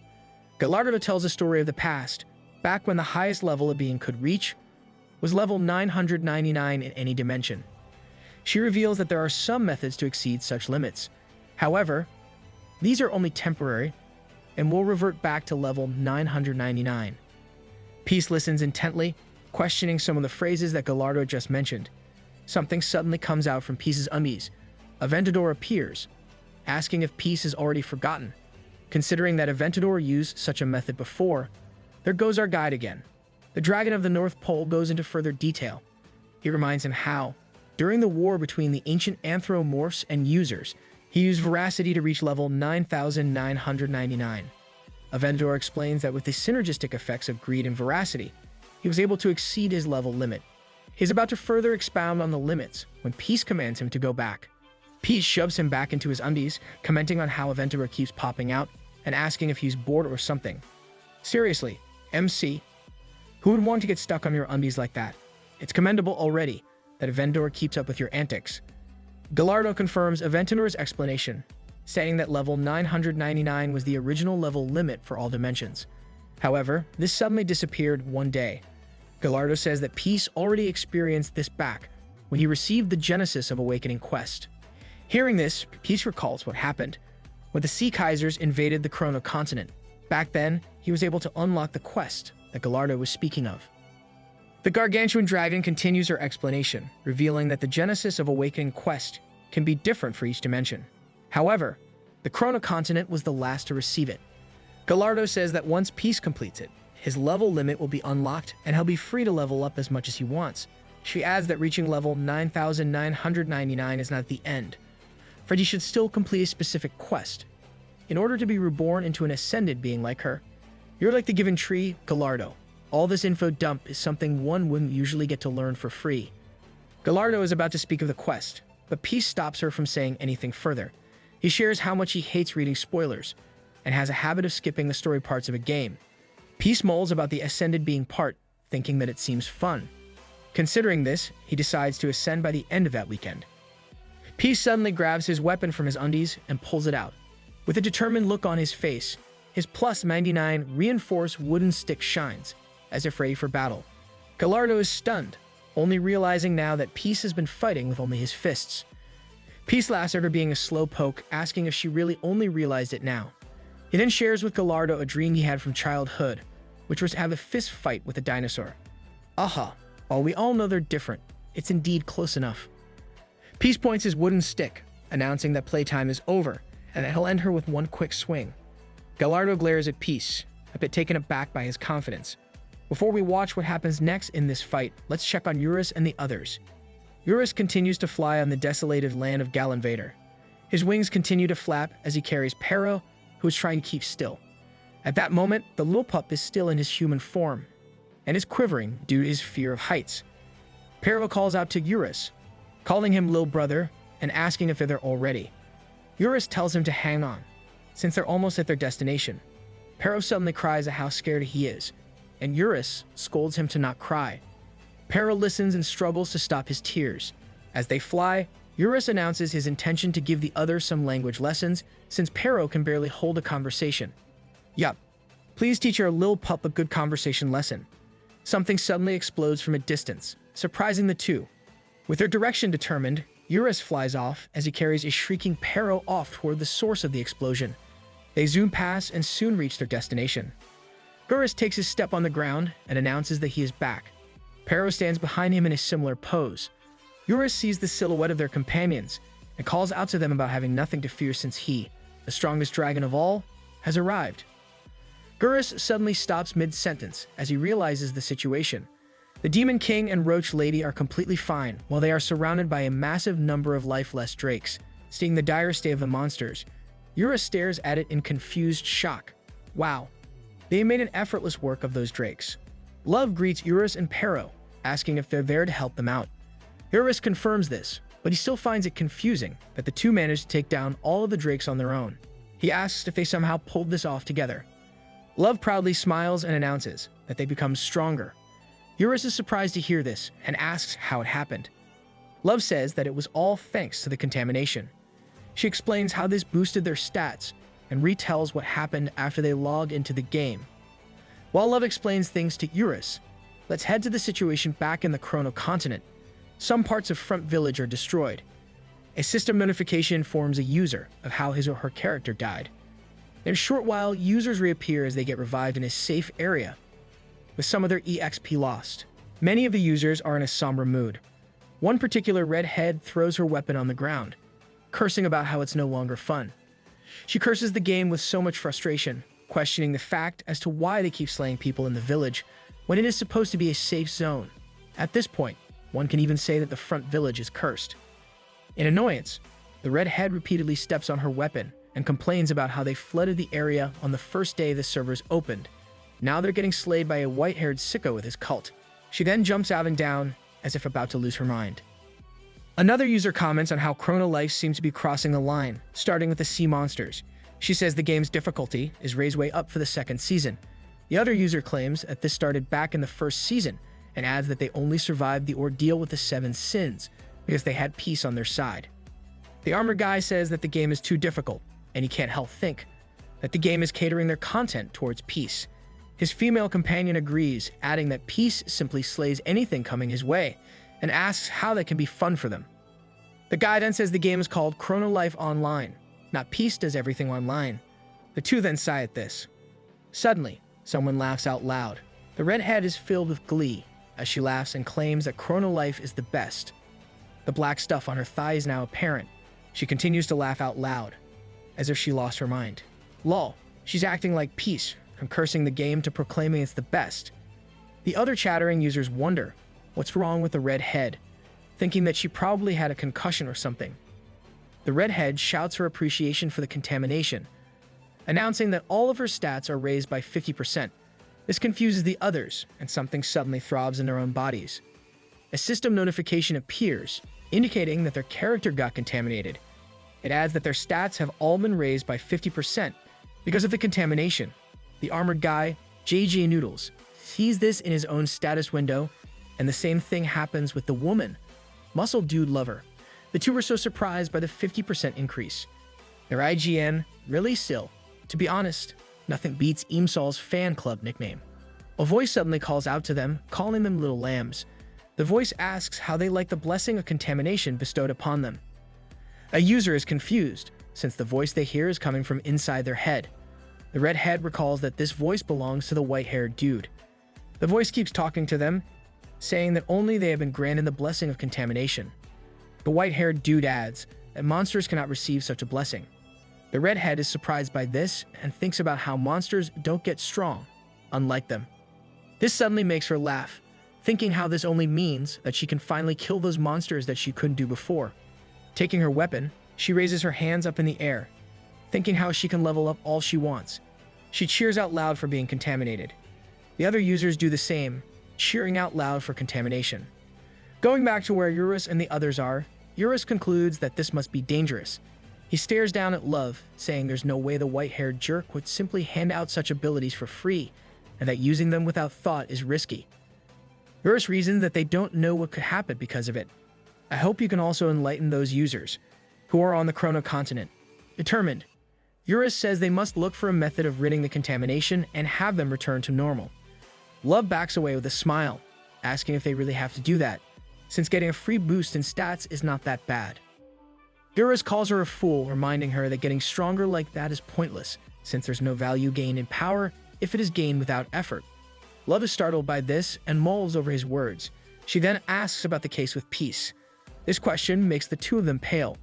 Gallardo tells a story of the past, back when the highest level a being could reach was level 999 in any dimension. She reveals that there are some methods to exceed such limits. However, these are only temporary, and will revert back to level 999. Peace listens intently, questioning some of the phrases that Gallardo just mentioned. Something suddenly comes out from Peace's undies. Aventador appears, asking if Peace has already forgotten. Considering that Aventador used such a method before, there goes our guide again. The Dragon of the North Pole goes into further detail. He reminds him how, during the war between the ancient anthropomorphs and users, he used veracity to reach level 9,999. Aventador explains that with the synergistic effects of greed and veracity, he was able to exceed his level limit. He is about to further expound on the limits when Peace commands him to go back. Peace shoves him back into his undies, commenting on how Aventador keeps popping out and asking if he's bored or something. "Seriously, MC, who would want to get stuck on your undies like that? It's commendable already that Aventador keeps up with your antics." Gallardo confirms Aventador's explanation, saying that level 999 was the original level limit for all dimensions. However, this suddenly disappeared one day. Gallardo says that Peace already experienced this back when he received the Genesis of Awakening quest. Hearing this, Peace recalls what happened when the Sea Kaisers invaded the Chrono continent. Back then, he was able to unlock the quest that Gallardo was speaking of. The Gargantuan Dragon continues her explanation, revealing that the Genesis of Awakening quest can be different for each dimension. However, the Chrono continent was the last to receive it. Gallardo says that once Peace completes it, his level limit will be unlocked and he'll be free to level up as much as he wants. She adds that reaching level 9,999 is not the end, for he should still complete a specific quest. In order to be reborn into an ascended being like her, you're like the given tree, Gallardo. All this info dump is something one wouldn't usually get to learn for free. Gallardo is about to speak of the quest, but Peace stops her from saying anything further. He shares how much he hates reading spoilers, and has a habit of skipping the story parts of a game. Peace mulls about the ascended being part, thinking that it seems fun. Considering this, he decides to ascend by the end of that weekend. Peace suddenly grabs his weapon from his undies and pulls it out. With a determined look on his face, his plus 99 reinforced wooden stick shines, as if ready for battle. Gallardo is stunned, only realizing now that Peace has been fighting with only his fists. Peace laughs at her being a slow poke, asking if she really only realized it now. He then shares with Gallardo a dream he had from childhood, which was to have a fist fight with a dinosaur. Aha, while we all know they're different, it's indeed close enough. Peace points his wooden stick, announcing that playtime is over, and that he'll end her with one quick swing. Gallardo glares at Peace, a bit taken aback by his confidence. Before we watch what happens next in this fight, let's check on Eurus and the others. Eurus continues to fly on the desolated land of Galinvader. His wings continue to flap as he carries Pero, who is trying to keep still. At that moment, the little pup is still in his human form, and is quivering due to his fear of heights. Pero calls out to Eurus, calling him Lil Brother and asking if they're there already. Eurus tells him to hang on, since they're almost at their destination. Pero suddenly cries at how scared he is, and Eurus scolds him to not cry. Pero listens and struggles to stop his tears. As they fly, Eurus announces his intention to give the others some language lessons, since Pero can barely hold a conversation. Yup, please teach our lil pup a good conversation lesson. Something suddenly explodes from a distance, surprising the two. With their direction determined, Eurus flies off as he carries a shrieking Pero off toward the source of the explosion. They zoom past and soon reach their destination. Eurus takes his step on the ground and announces that he is back. Pero stands behind him in a similar pose. Eurus sees the silhouette of their companions and calls out to them about having nothing to fear since he, the strongest dragon of all, has arrived. Gurus suddenly stops mid-sentence as he realizes the situation. The Demon King and Roach Lady are completely fine while they are surrounded by a massive number of lifeless drakes. Seeing the dire state of the monsters, Eurus stares at it in confused shock. Wow, they made an effortless work of those drakes. Love greets Eurus and Pero, asking if they're there to help them out. Eurus confirms this, but he still finds it confusing that the two managed to take down all of the drakes on their own. He asks if they somehow pulled this off together. Love proudly smiles and announces that they become stronger. Eurus is surprised to hear this and asks how it happened. Love says that it was all thanks to the contamination. She explains how this boosted their stats and retells what happened after they logged into the game. While Love explains things to Eurus, let's head to the situation back in the Chrono continent. Some parts of Front Village are destroyed. A system notification informs a user of how his or her character died. In a short while, users reappear as they get revived in a safe area, with some of their EXP lost. Many of the users are in a somber mood. One particular redhead throws her weapon on the ground, cursing about how it's no longer fun. She curses the game with so much frustration, questioning the fact as to why they keep slaying people in the village when it is supposed to be a safe zone. At this point, one can even say that the Front Village is cursed. In annoyance, the redhead repeatedly steps on her weapon and complains about how they flooded the area on the first day the servers opened. Now they're getting slayed by a white-haired sicko with his cult. She then jumps out and down as if about to lose her mind. Another user comments on how Chrono Life seems to be crossing the line, starting with the sea monsters. She says the game's difficulty is raised way up for the second season. The other user claims that this started back in the first season and adds that they only survived the ordeal with the 7 sins because they had peace on their side. The armored guy says that the game is too difficult, and he can't help think that the game is catering their content towards peace. His female companion agrees, adding that peace simply slays anything coming his way, and asks how that can be fun for them. The guy then says the game is called Chrono Life Online, not Peace Does Everything Online. The two then sigh at this. Suddenly, someone laughs out loud. The redhead is filled with glee as she laughs and claims that Chrono Life is the best. The black stuff on her thigh is now apparent. She continues to laugh out loud, as if she lost her mind. Lol, she's acting like Peace, from cursing the game to proclaiming it's the best. The other chattering users wonder what's wrong with the redhead, thinking that she probably had a concussion or something. The redhead shouts her appreciation for the contamination, announcing that all of her stats are raised by 50%. This confuses the others, and something suddenly throbs in their own bodies. A system notification appears, indicating that their character got contaminated. It adds that their stats have all been raised by 50% because of the contamination. The armored guy, JJ Noodles, sees this in his own status window, and the same thing happens with the woman, Muscle Dude Lover. The two were so surprised by the 50% increase. Their IGN, really still. To be honest, nothing beats Imsol's fan club nickname. A voice suddenly calls out to them, calling them little lambs. The voice asks how they like the blessing of contamination bestowed upon them. A user is confused, since the voice they hear is coming from inside their head. The redhead recalls that this voice belongs to the white-haired dude. The voice keeps talking to them, saying that only they have been granted the blessing of contamination. The white-haired dude adds that monsters cannot receive such a blessing. The redhead is surprised by this and thinks about how monsters don't get strong, unlike them. This suddenly makes her laugh, thinking how this only means that she can finally kill those monsters that she couldn't do before. Taking her weapon, she raises her hands up in the air, thinking how she can level up all she wants. She cheers out loud for being contaminated. The other users do the same, cheering out loud for contamination. Going back to where Eurus and the others are, Eurus concludes that this must be dangerous. He stares down at Love, saying there's no way the white-haired jerk would simply hand out such abilities for free, and that using them without thought is risky. Eurus reasons that they don't know what could happen because of it. I hope you can also enlighten those users who are on the Chrono continent. Determined, Eurus says they must look for a method of ridding the contamination and have them return to normal. Love backs away with a smile, asking if they really have to do that, since getting a free boost in stats is not that bad. Eurus calls her a fool, reminding her that getting stronger like that is pointless, since there's no value gained in power if it is gained without effort. Love is startled by this and mulls over his words. She then asks about the case with Peace. This question makes the two of them pale.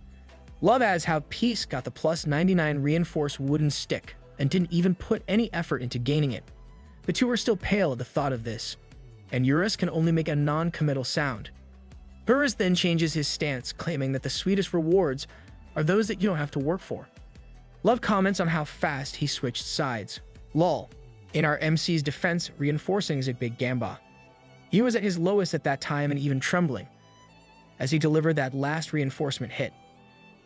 Love adds how Peace got the plus 99 reinforced wooden stick and didn't even put any effort into gaining it. The two are still pale at the thought of this, and Eurus can only make a non-committal sound. Eurus then changes his stance, claiming that the sweetest rewards are those that you don't have to work for. Love comments on how fast he switched sides. Lol. In our MC's defense, reinforcing is a big gamba. He was at his lowest at that time and even trembling as he delivered that last reinforcement hit.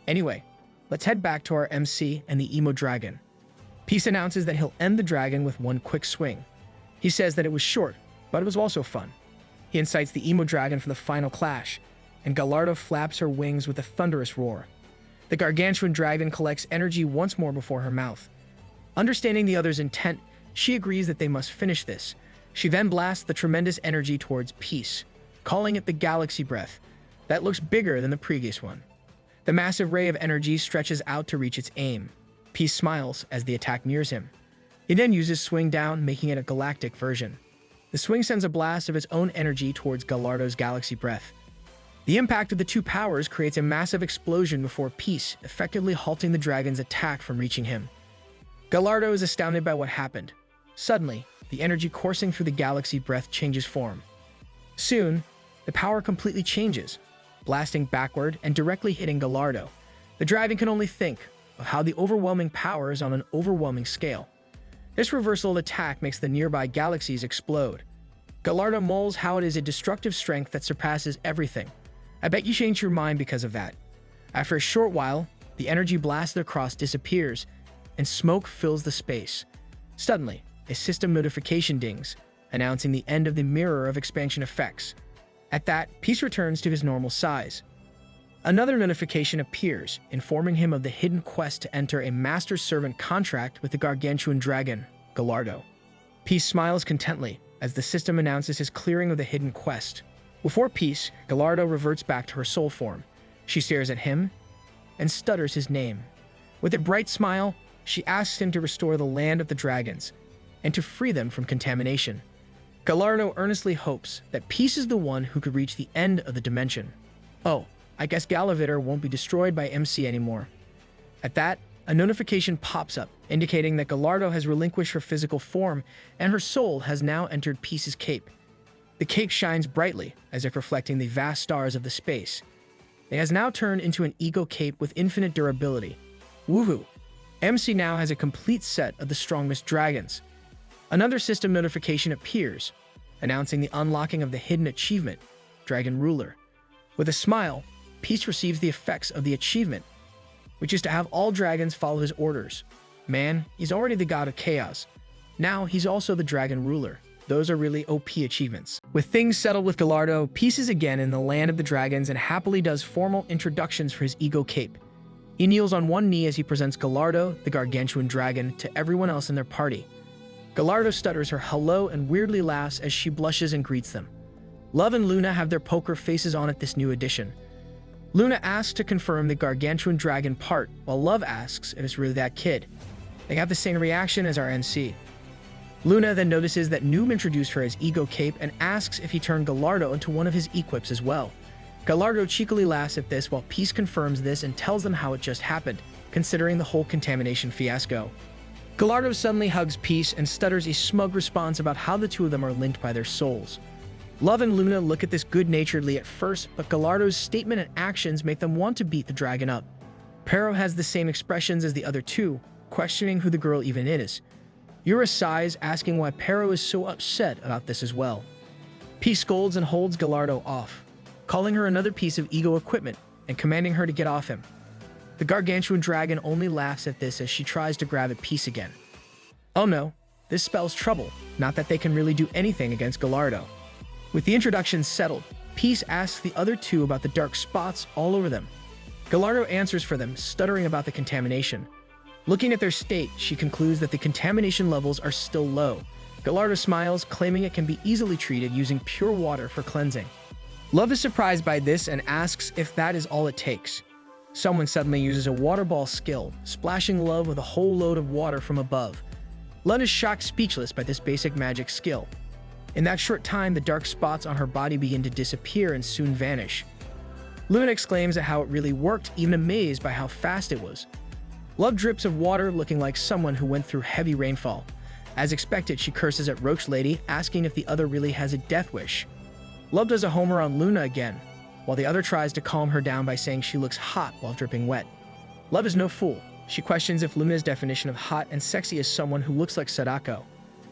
Anyway, let's head back to our MC and the emo dragon. Peace announces that he'll end the dragon with one quick swing. He says that it was short, but it was also fun. He incites the emo dragon for the final clash, and Gallardo flaps her wings with a thunderous roar. The gargantuan dragon collects energy once more before her mouth. Understanding the other's intent, she agrees that they must finish this. She then blasts the tremendous energy towards Peace, calling it the Galaxy Breath. That looks bigger than the previous one. The massive ray of energy stretches out to reach its aim. Peace smiles as the attack nears him. He then uses Swing Down, making it a galactic version. The swing sends a blast of its own energy towards Gallardo's Galaxy Breath. The impact of the two powers creates a massive explosion before Peace, effectively halting the dragon's attack from reaching him. Gallardo is astounded by what happened. Suddenly, the energy coursing through the Galaxy Breath changes form. Soon, the power completely changes, blasting backward and directly hitting Gallardo. The dragon can only think of how the overwhelming power is on an overwhelming scale. This reversal attack makes the nearby galaxies explode. Gallardo mulls how it is a destructive strength that surpasses everything. I bet you changed your mind because of that. After a short while, the energy blasted across disappears, and smoke fills the space. Suddenly, a system notification dings, announcing the end of the Mirror of Expansion effects. At that, Peace returns to his normal size. Another notification appears, informing him of the hidden quest to enter a master-servant contract with the gargantuan dragon, Gallardo. Peace smiles contently as the system announces his clearing of the hidden quest. Before Peace, Gallardo reverts back to her soul form. She stares at him and stutters his name. With a bright smile, she asks him to restore the land of the dragons and to free them from contamination. Gallardo earnestly hopes that Peace is the one who could reach the end of the dimension. Oh, I guess Galavitter won't be destroyed by MC anymore. At that, a notification pops up, indicating that Gallardo has relinquished her physical form and her soul has now entered Peace's cape. The cape shines brightly, as if reflecting the vast stars of the space. It has now turned into an ego cape with infinite durability. Woohoo! MC now has a complete set of the strongest dragons. Another system notification appears, announcing the unlocking of the hidden achievement, Dragon Ruler. With a smile, Peace receives the effects of the achievement, which is to have all dragons follow his orders. Man, he's already the god of chaos. Now he's also the Dragon Ruler. Those are really OP achievements. With things settled with Gallardo, Peace is again in the land of the dragons and happily does formal introductions for his ego cape. He kneels on one knee as he presents Gallardo, the gargantuan dragon, to everyone else in their party. Gallardo stutters her hello and weirdly laughs as she blushes and greets them. Love and Luna have their poker faces on at this new addition. Luna asks to confirm the gargantuan dragon part, while Love asks if it's really that kid. They have the same reaction as our MC. Luna then notices that Noob introduced her as Ego Cape and asks if he turned Gallardo into one of his equips as well. Gallardo cheekily laughs at this while Peace confirms this and tells them how it just happened, considering the whole contamination fiasco. Gallardo suddenly hugs Peace and stutters a smug response about how the two of them are linked by their souls. Love and Luna look at this good-naturedly at first, but Gallardo's statement and actions make them want to beat the dragon up. Pero has the same expressions as the other two, questioning who the girl even is. Yura sighs, asking why Pero is so upset about this as well. Peace scolds and holds Gallardo off, calling her another piece of ego equipment and commanding her to get off him. The gargantuan dragon only laughs at this as she tries to grab at Peace again. Oh no, this spells trouble, not that they can really do anything against Gallardo. With the introduction settled, Peace asks the other two about the dark spots all over them. Gallardo answers for them, stuttering about the contamination. Looking at their state, she concludes that the contamination levels are still low. Gallardo smiles, claiming it can be easily treated using pure water for cleansing. Love is surprised by this and asks if that is all it takes. Someone suddenly uses a water ball skill, splashing Love with a whole load of water from above. Love is shocked speechless by this basic magic skill. In that short time, the dark spots on her body begin to disappear and soon vanish. Luna exclaims at how it really worked, even amazed by how fast it was. Love drips of water, looking like someone who went through heavy rainfall. As expected, she curses at Roach Lady, asking if the other really has a death wish. Love does a homer on Luna again, while the other tries to calm her down by saying she looks hot while dripping wet. Love is no fool. She questions if Luna's definition of hot and sexy is someone who looks like Sadako.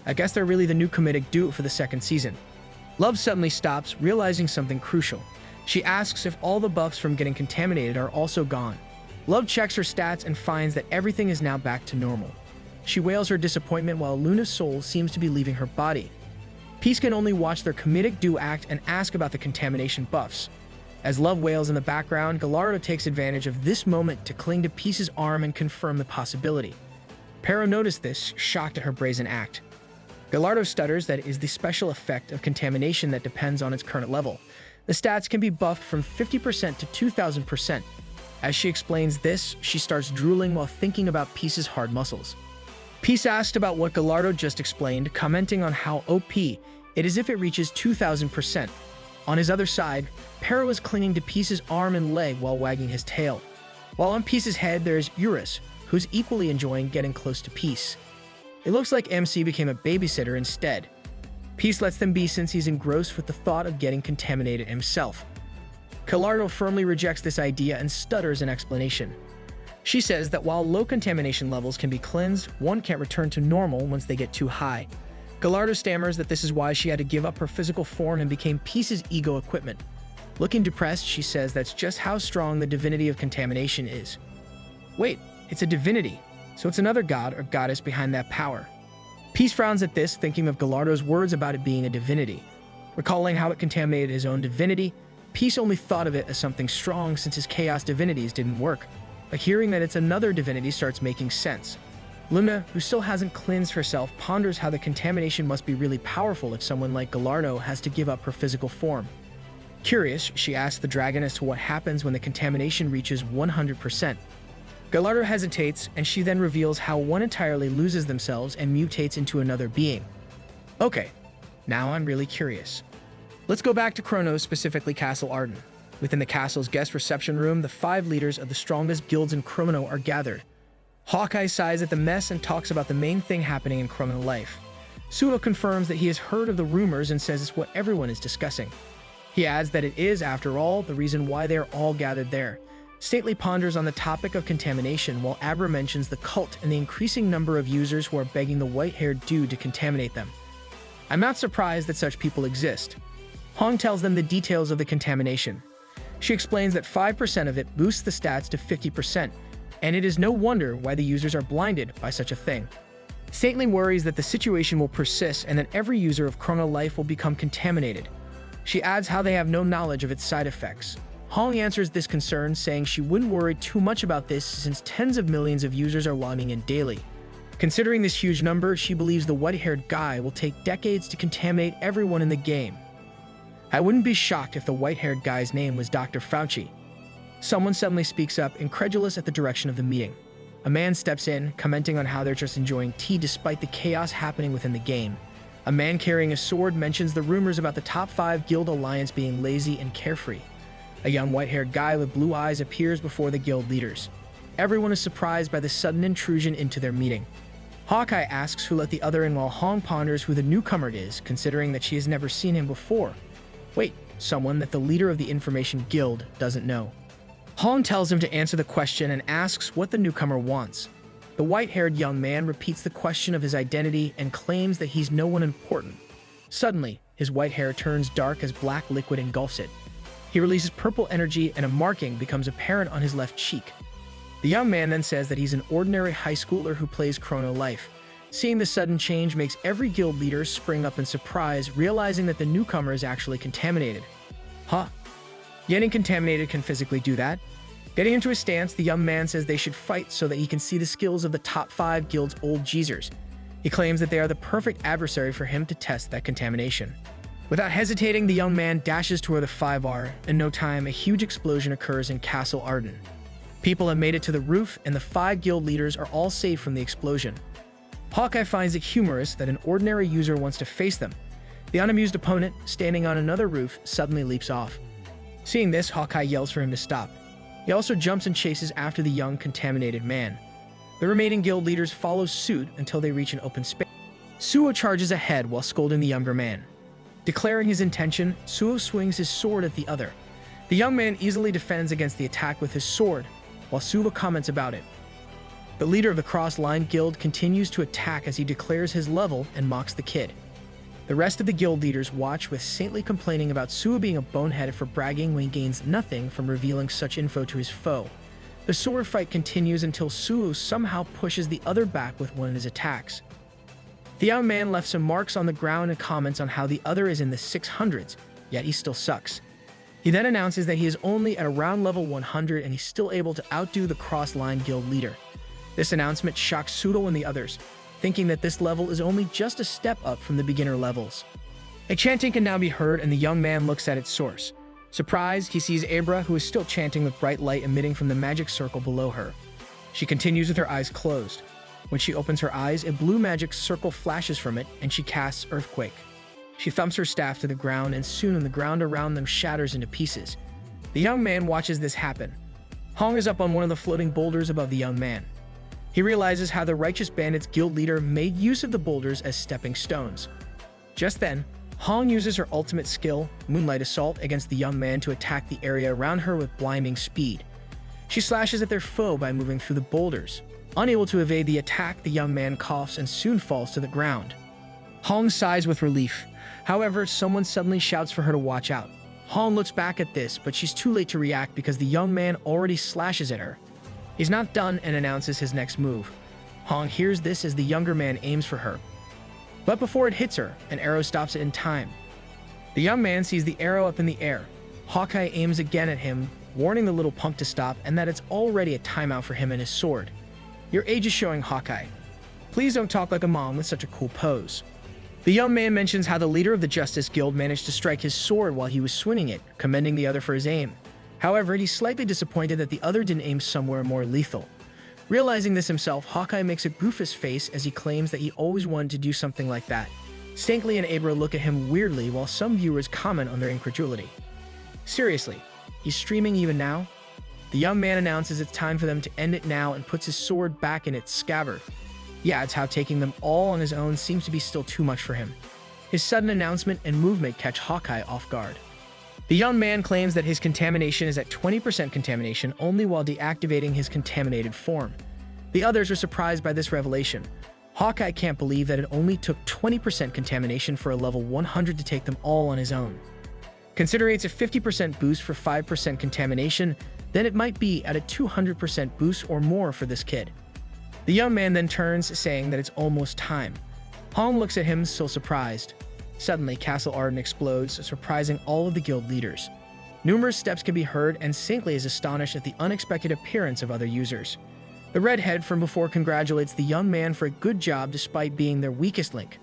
I guess they're really the new comedic duo for the second season. Love suddenly stops, realizing something crucial. She asks if all the buffs from getting contaminated are also gone. Love checks her stats and finds that everything is now back to normal. She wails her disappointment while Luna's soul seems to be leaving her body. Peace can only watch their comedic duo act and ask about the contamination buffs. As Love wails in the background, Gallardo takes advantage of this moment to cling to Peace's arm and confirm the possibility. Pero noticed this, shocked at her brazen act. Gallardo stutters that it is the special effect of contamination that depends on its current level. The stats can be buffed from 50% to 2000%. As she explains this, she starts drooling while thinking about Peace's hard muscles. Peace asked about what Gallardo just explained, commenting on how OP it is if it reaches 2000%. On his other side, Pero is clinging to Peace's arm and leg while wagging his tail. While on Peace's head, there is Eurus, who's equally enjoying getting close to Peace. It looks like MC became a babysitter instead. Peace lets them be since he's engrossed with the thought of getting contaminated himself. Gallardo firmly rejects this idea and stutters an explanation. She says that while low contamination levels can be cleansed, one can't return to normal once they get too high. Gallardo stammers that this is why she had to give up her physical form and became Peace's ego equipment. Looking depressed, she says that's just how strong the divinity of contamination is. Wait, it's a divinity, so it's another god or goddess behind that power. Peace frowns at this, thinking of Gallardo's words about it being a divinity. Recalling how it contaminated his own divinity, Peace only thought of it as something strong since his chaos divinities didn't work. But hearing that it's another divinity starts making sense. Luna, who still hasn't cleansed herself, ponders how the contamination must be really powerful if someone like Gallardo has to give up her physical form. Curious, she asks the dragon as to what happens when the contamination reaches 100%. Gallardo hesitates, and she then reveals how one entirely loses themselves and mutates into another being. Okay, now I'm really curious. Let's go back to Chronos, specifically Castle Arden. Within the castle's guest reception room, the 5 leaders of the strongest guilds in Chrono are gathered. Hawkeye sighs at the mess and talks about the main thing happening in Chrono life. Sudo confirms that he has heard of the rumors and says it's what everyone is discussing. He adds that it is, after all, the reason why they are all gathered there. Stately ponders on the topic of contamination, while Abra mentions the cult and the increasing number of users who are begging the white-haired dude to contaminate them. I'm not surprised that such people exist. Hong tells them the details of the contamination. She explains that 5% of it boosts the stats to 50%, and it is no wonder why the users are blinded by such a thing. Stately worries that the situation will persist and that every user of Chrono Life will become contaminated. She adds how they have no knowledge of its side effects. Hong answers this concern, saying she wouldn't worry too much about this since tens of millions of users are logging in daily. Considering this huge number, she believes the white-haired guy will take decades to contaminate everyone in the game. I wouldn't be shocked if the white-haired guy's name was Dr. Fauci. Someone suddenly speaks up, incredulous at the direction of the meeting. A man steps in, commenting on how they're just enjoying tea despite the chaos happening within the game. A man carrying a sword mentions the rumors about the top 5 guild alliance being lazy and carefree. A young white-haired guy with blue eyes appears before the guild leaders. Everyone is surprised by the sudden intrusion into their meeting. Hawkeye asks who let the other in while Hong ponders who the newcomer is, considering that she has never seen him before. Wait, someone that the leader of the Information Guild doesn't know. Hong tells him to answer the question and asks what the newcomer wants. The white-haired young man repeats the question of his identity and claims that he's no one important. Suddenly, his white hair turns dark as black liquid engulfs it. He releases purple energy and a marking becomes apparent on his left cheek. The young man then says that he's an ordinary high schooler who plays Chrono Life. Seeing the sudden change makes every guild leader spring up in surprise, realizing that the newcomer is actually contaminated. Huh? Getting contaminated can physically do that? Getting into a stance, the young man says they should fight so that he can see the skills of the top 5 guild's old geezers. He claims that they are the perfect adversary for him to test that contamination. Without hesitating, the young man dashes to where the 5 are. In no time, a huge explosion occurs in Castle Arden. People have made it to the roof, and the 5 guild leaders are all saved from the explosion. Hawkeye finds it humorous that an ordinary user wants to face them. The unamused opponent, standing on another roof, suddenly leaps off. Seeing this, Hawkeye yells for him to stop. He also jumps and chases after the young, contaminated man. The remaining guild leaders follow suit until they reach an open space. Suo charges ahead while scolding the younger man. Declaring his intention, Suo swings his sword at the other. The young man easily defends against the attack with his sword, while Suo comments about it. The leader of the Cross-Line Guild continues to attack as he declares his level and mocks the kid. The rest of the guild leaders watch with saintly complaining about Suo being a bonehead for bragging when he gains nothing from revealing such info to his foe. The sword fight continues until Suo somehow pushes the other back with one of his attacks. The young man left some marks on the ground and comments on how the other is in the 600s, yet he still sucks. He then announces that he is only at around level 100 and he's still able to outdo the Cross-Line Guild leader. This announcement shocks Sudo and the others, thinking that this level is only just a step up from the beginner levels. A chanting can now be heard and the young man looks at its source. Surprised, he sees Abra, who is still chanting with bright light emitting from the magic circle below her. She continues with her eyes closed. When she opens her eyes, a blue magic circle flashes from it and she casts Earthquake. She thumps her staff to the ground and soon the ground around them shatters into pieces. The young man watches this happen. Hong is up on one of the floating boulders above the young man. He realizes how the Righteous Bandits guild leader made use of the boulders as stepping stones. Just then, Hong uses her ultimate skill, Moonlight Assault, against the young man to attack the area around her with blinding speed. She slashes at their foe by moving through the boulders. Unable to evade the attack, the young man coughs and soon falls to the ground. Hong sighs with relief. However, someone suddenly shouts for her to watch out. Hong looks back at this, but she's too late to react because the young man already slashes at her. He's not done and announces his next move. Hong hears this as the younger man aims for her. But before it hits her, an arrow stops it in time. The young man sees the arrow up in the air. Hawkeye aims again at him, warning the little punk to stop and that it's already a timeout for him and his sword. Your age is showing, Hawkeye. Please don't talk like a mom with such a cool pose. The young man mentions how the leader of the Justice Guild managed to strike his sword while he was swinging it, commending the other for his aim. However, he's slightly disappointed that the other didn't aim somewhere more lethal. Realizing this himself, Hawkeye makes a goofus face as he claims that he always wanted to do something like that. Stankley and Abra look at him weirdly while some viewers comment on their incredulity. Seriously, he's streaming even now? The young man announces it's time for them to end it now and puts his sword back in its scabbard. Yeah, it's how taking them all on his own seems to be still too much for him. His sudden announcement and movement catch Hawkeye off guard. The young man claims that his contamination is at 20% contamination only while deactivating his contaminated form. The others are surprised by this revelation. Hawkeye can't believe that it only took 20% contamination for a level 100 to take them all on his own. Considering it's a 50% boost for 5% contamination, then it might be at a 200% boost or more for this kid. The young man then turns, saying that it's almost time. Hong looks at him, still surprised. Suddenly, Castle Arden explodes, surprising all of the guild leaders. Numerous steps can be heard, and Saintly is astonished at the unexpected appearance of other users. The redhead from before congratulates the young man for a good job despite being their weakest link.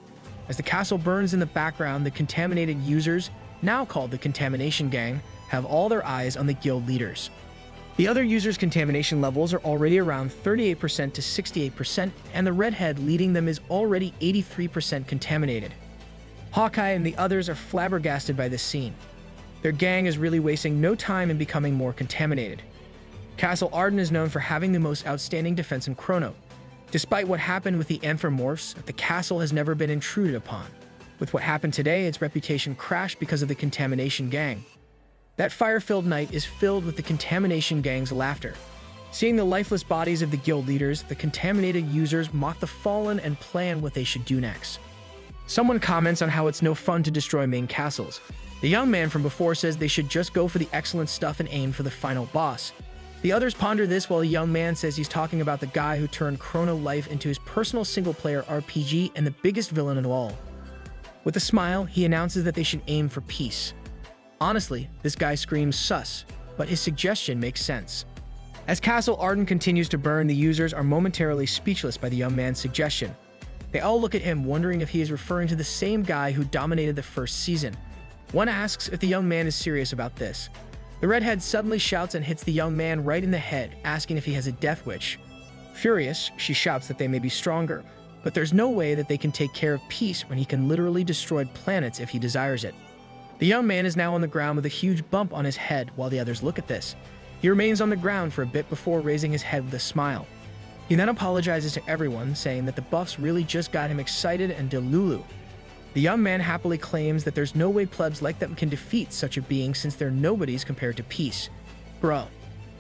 As the castle burns in the background, the contaminated users, now called the Contamination Gang, have all their eyes on the guild leaders. The other users' contamination levels are already around 38% to 68%, and the redhead leading them is already 83% contaminated. Hawkeye and the others are flabbergasted by this scene. Their gang is really wasting no time in becoming more contaminated. Castle Arden is known for having the most outstanding defense in Chrono. Despite what happened with the Anthropomorphs, the castle has never been intruded upon. With what happened today, its reputation crashed because of the Contamination Gang. That fire-filled night is filled with the Contamination Gang's laughter. Seeing the lifeless bodies of the guild leaders, the contaminated users mock the fallen and plan what they should do next. Someone comments on how it's no fun to destroy main castles. The young man from before says they should just go for the excellent stuff and aim for the final boss. The others ponder this while the young man says he's talking about the guy who turned Chrono Life into his personal single-player RPG and the biggest villain of all. With a smile, he announces that they should aim for peace. Honestly, this guy screams sus, but his suggestion makes sense. As Castle Arden continues to burn, the users are momentarily speechless by the young man's suggestion. They all look at him, wondering if he is referring to the same guy who dominated the first season. One asks if the young man is serious about this. The redhead suddenly shouts and hits the young man right in the head, asking if he has a death wish. Furious, she shouts that they may be stronger, but there's no way that they can take care of peace when he can literally destroy planets if he desires it. The young man is now on the ground with a huge bump on his head while the others look at this. He remains on the ground for a bit before raising his head with a smile. He then apologizes to everyone, saying that the buffs really just got him excited and delulu. The young man happily claims that there's no way plebs like them can defeat such a being since they're nobodies compared to peace. Bro,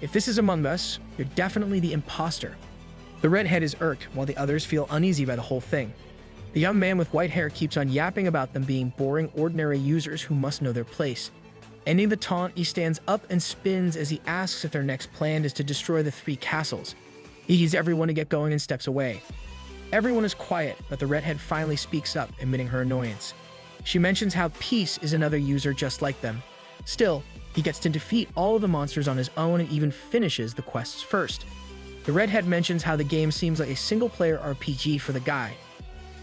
if this is Among Us, you're definitely the imposter. The redhead is irked, while the others feel uneasy by the whole thing. The young man with white hair keeps on yapping about them being boring, ordinary users who must know their place. Ending the taunt, he stands up and spins as he asks if their next plan is to destroy the 3 castles. He needs everyone to get going and steps away. Everyone is quiet, but the redhead finally speaks up, admitting her annoyance. She mentions how Peace is another user just like them. Still, he gets to defeat all of the monsters on his own and even finishes the quests first. The redhead mentions how the game seems like a single-player RPG for the guy.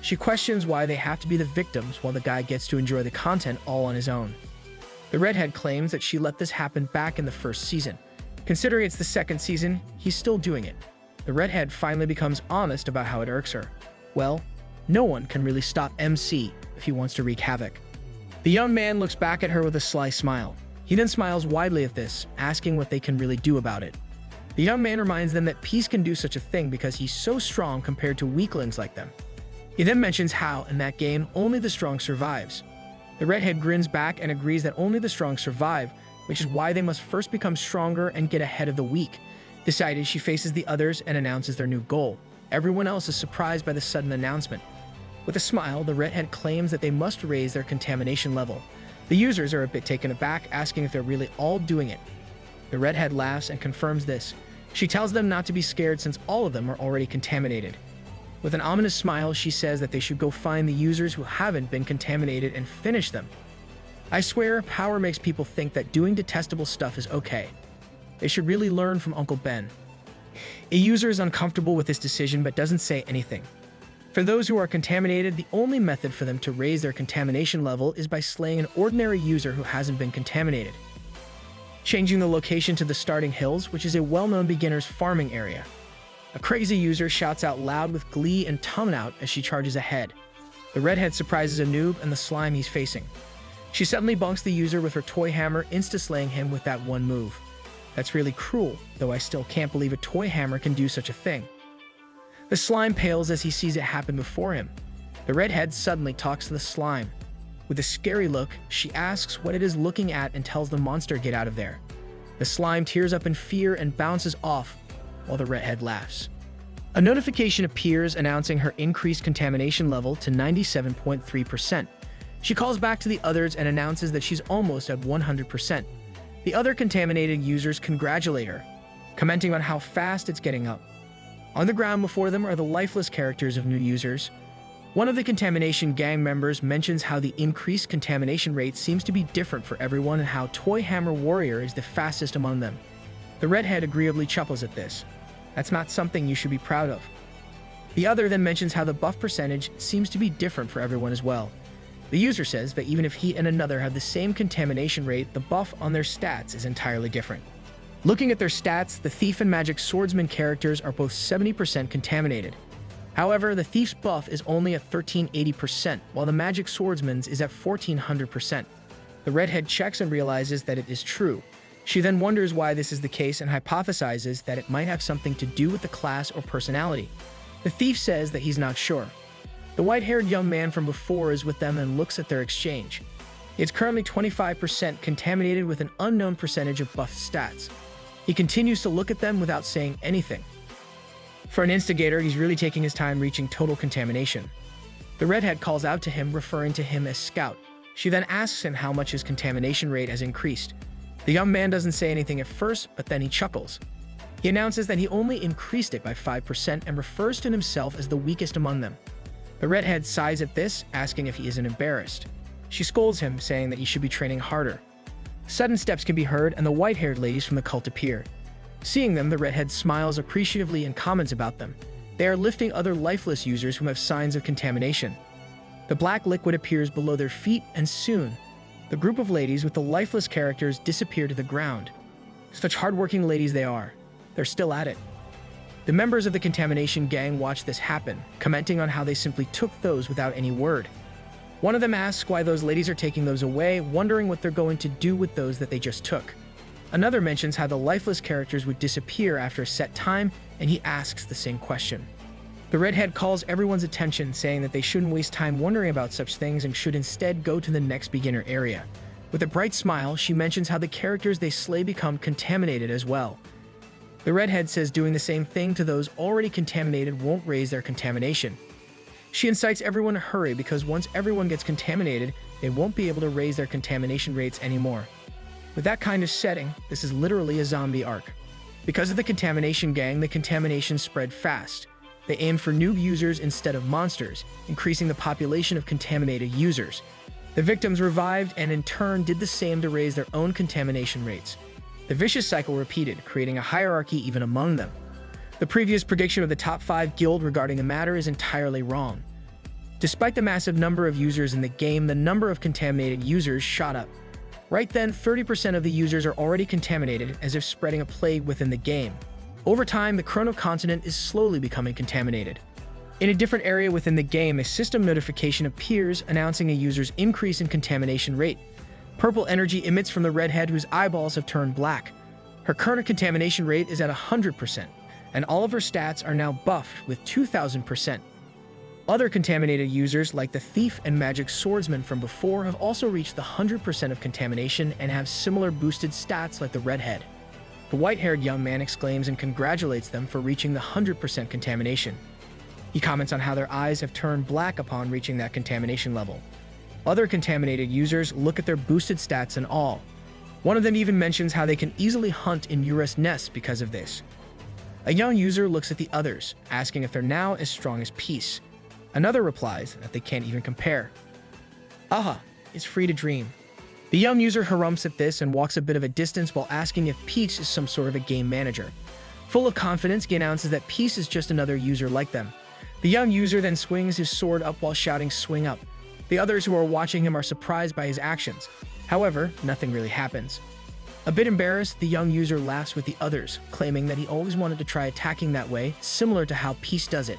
She questions why they have to be the victims while the guy gets to enjoy the content all on his own. The redhead claims that she let this happen back in the first season. Considering it's the second season, he's still doing it. The redhead finally becomes honest about how it irks her. Well, no one can really stop MC if he wants to wreak havoc. The young man looks back at her with a sly smile. He then smiles widely at this, asking what they can really do about it. The young man reminds them that Peace can do such a thing because he's so strong compared to weaklings like them. He then mentions how, in that game, only the strong survives. The redhead grins back and agrees that only the strong survive, which is why they must first become stronger and get ahead of the weak. Decided, she faces the others and announces their new goal. Everyone else is surprised by the sudden announcement. With a smile, the redhead claims that they must raise their contamination level. The users are a bit taken aback, asking if they're really all doing it. The redhead laughs and confirms this. She tells them not to be scared since all of them are already contaminated. With an ominous smile, she says that they should go find the users who haven't been contaminated and finish them. I swear, power makes people think that doing detestable stuff is okay. They should really learn from Uncle Ben. A user is uncomfortable with this decision but doesn't say anything. For those who are contaminated, the only method for them to raise their contamination level is by slaying an ordinary user who hasn't been contaminated. Changing the location to the starting hills, which is a well-known beginner's farming area. A crazy user shouts out loud with glee and tongue out as she charges ahead. The redhead surprises a noob and the slime he's facing. She suddenly bonks the user with her toy hammer, insta-slaying him with that one move. That's really cruel, though I still can't believe a toy hammer can do such a thing. The slime pales as he sees it happen before him. The redhead suddenly talks to the slime. With a scary look, she asks what it is looking at and tells the monster to get out of there. The slime tears up in fear and bounces off, while the redhead laughs. A notification appears announcing her increased contamination level to 97.3%. She calls back to the others and announces that she's almost at 100%. The other contaminated users congratulate her, commenting on how fast it's getting up. On the ground before them are the lifeless characters of new users. One of the contamination gang members mentions how the increased contamination rate seems to be different for everyone and how Toy Hammer Warrior is the fastest among them. The redhead agreeably chuckles at this. That's not something you should be proud of. The other then mentions how the buff percentage seems to be different for everyone as well. The user says that even if he and another have the same contamination rate, the buff on their stats is entirely different. Looking at their stats, the Thief and Magic Swordsman characters are both 70% contaminated. However, the Thief's buff is only at 1380%, while the Magic Swordsman's is at 1400%. The redhead checks and realizes that it is true. She then wonders why this is the case and hypothesizes that it might have something to do with the class or personality. The Thief says that he's not sure. The white-haired young man from before is with them and looks at their exchange. It's currently 25% contaminated with an unknown percentage of buff stats. He continues to look at them without saying anything. For an instigator, he's really taking his time reaching total contamination. The redhead calls out to him, referring to him as Scout. She then asks him how much his contamination rate has increased. The young man doesn't say anything at first, but then he chuckles. He announces that he only increased it by 5% and refers to himself as the weakest among them. The redhead sighs at this, asking if he isn't embarrassed. She scolds him, saying that he should be training harder. Sudden steps can be heard, and the white-haired ladies from the cult appear. Seeing them, the redhead smiles appreciatively and comments about them. They are lifting other lifeless users who have signs of contamination. The black liquid appears below their feet, and soon, the group of ladies with the lifeless characters disappear to the ground. Such hardworking ladies they are. They're still at it. The members of the contamination gang watch this happen, commenting on how they simply took those without any word. One of them asks why those ladies are taking those away, wondering what they're going to do with those that they just took. Another mentions how the lifeless characters would disappear after a set time, and he asks the same question. The redhead calls everyone's attention, saying that they shouldn't waste time wondering about such things and should instead go to the next beginner area. With a bright smile, she mentions how the characters they slay become contaminated as well. The redhead says doing the same thing to those already contaminated won't raise their contamination. She incites everyone to hurry because once everyone gets contaminated, they won't be able to raise their contamination rates anymore. With that kind of setting, this is literally a zombie arc. Because of the contamination gang, the contamination spread fast. They aimed for noob users instead of monsters, increasing the population of contaminated users. The victims revived and in turn did the same to raise their own contamination rates. The vicious cycle repeated, creating a hierarchy even among them. The previous prediction of the top 5 guild regarding the matter is entirely wrong. Despite the massive number of users in the game, the number of contaminated users shot up. Right then, 30% of the users are already contaminated, as if spreading a plague within the game. Over time, the Chrono continent is slowly becoming contaminated. In a different area within the game, a system notification appears announcing a user's increase in contamination rate. Purple energy emits from the redhead whose eyeballs have turned black. Her current contamination rate is at 100%. And all of her stats are now buffed with 2000%. Other contaminated users, like the Thief and Magic Swordsman from before, have also reached the 100% of contamination and have similar boosted stats like the redhead. The white-haired young man exclaims and congratulates them for reaching the 100% contamination. He comments on how their eyes have turned black upon reaching that contamination level. Other contaminated users look at their boosted stats and all. One of them even mentions how they can easily hunt in Urus nests because of this. A young user looks at the others, asking if they're now as strong as Peace. Another replies that they can't even compare. Aha, it's free to dream. The young user harumphs at this and walks a bit of a distance while asking if Peace is some sort of a game manager. Full of confidence, he announces that Peace is just another user like them. The young user then swings his sword up while shouting "swing up." The others who are watching him are surprised by his actions. However, nothing really happens. A bit embarrassed, the young user laughs with the others, claiming that he always wanted to try attacking that way, similar to how Peace does it.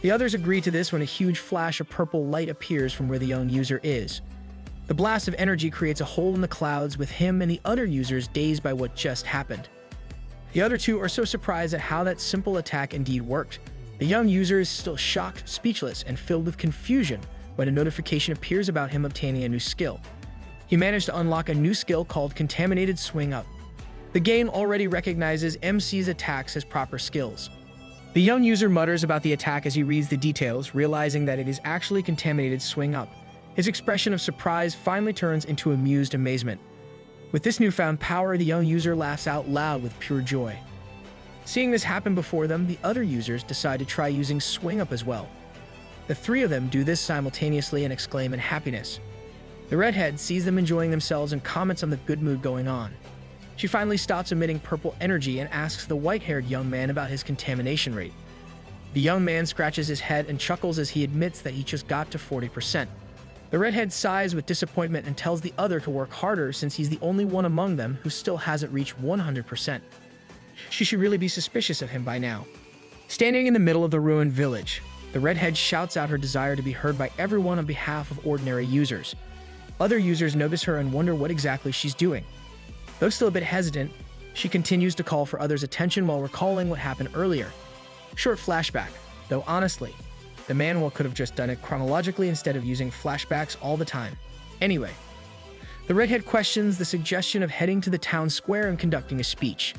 The others agree to this when a huge flash of purple light appears from where the young user is. The blast of energy creates a hole in the clouds, with him and the other users dazed by what just happened. The other two are so surprised at how that simple attack indeed worked. The young user is still shocked, speechless, and filled with confusion when a notification appears about him obtaining a new skill. He managed to unlock a new skill called Contaminated Swing Up. The game already recognizes MC's attacks as proper skills. The young user mutters about the attack as he reads the details, realizing that it is actually Contaminated Swing Up. His expression of surprise finally turns into amused amazement. With this newfound power, the young user laughs out loud with pure joy. Seeing this happen before them, the other users decide to try using Swing Up as well. The three of them do this simultaneously and exclaim in happiness. The redhead sees them enjoying themselves and comments on the good mood going on. She finally stops emitting purple energy and asks the white-haired young man about his contamination rate. The young man scratches his head and chuckles as he admits that he just got to 40%. The redhead sighs with disappointment and tells the other to work harder since he's the only one among them who still hasn't reached 100%. She should really be suspicious of him by now. Standing in the middle of the ruined village, the redhead shouts out her desire to be heard by everyone on behalf of ordinary users. Other users notice her and wonder what exactly she's doing. Though still a bit hesitant, she continues to call for others' attention while recalling what happened earlier. Short flashback, though honestly, the manhwa could have just done it chronologically instead of using flashbacks all the time. Anyway, the redhead questions the suggestion of heading to the town square and conducting a speech.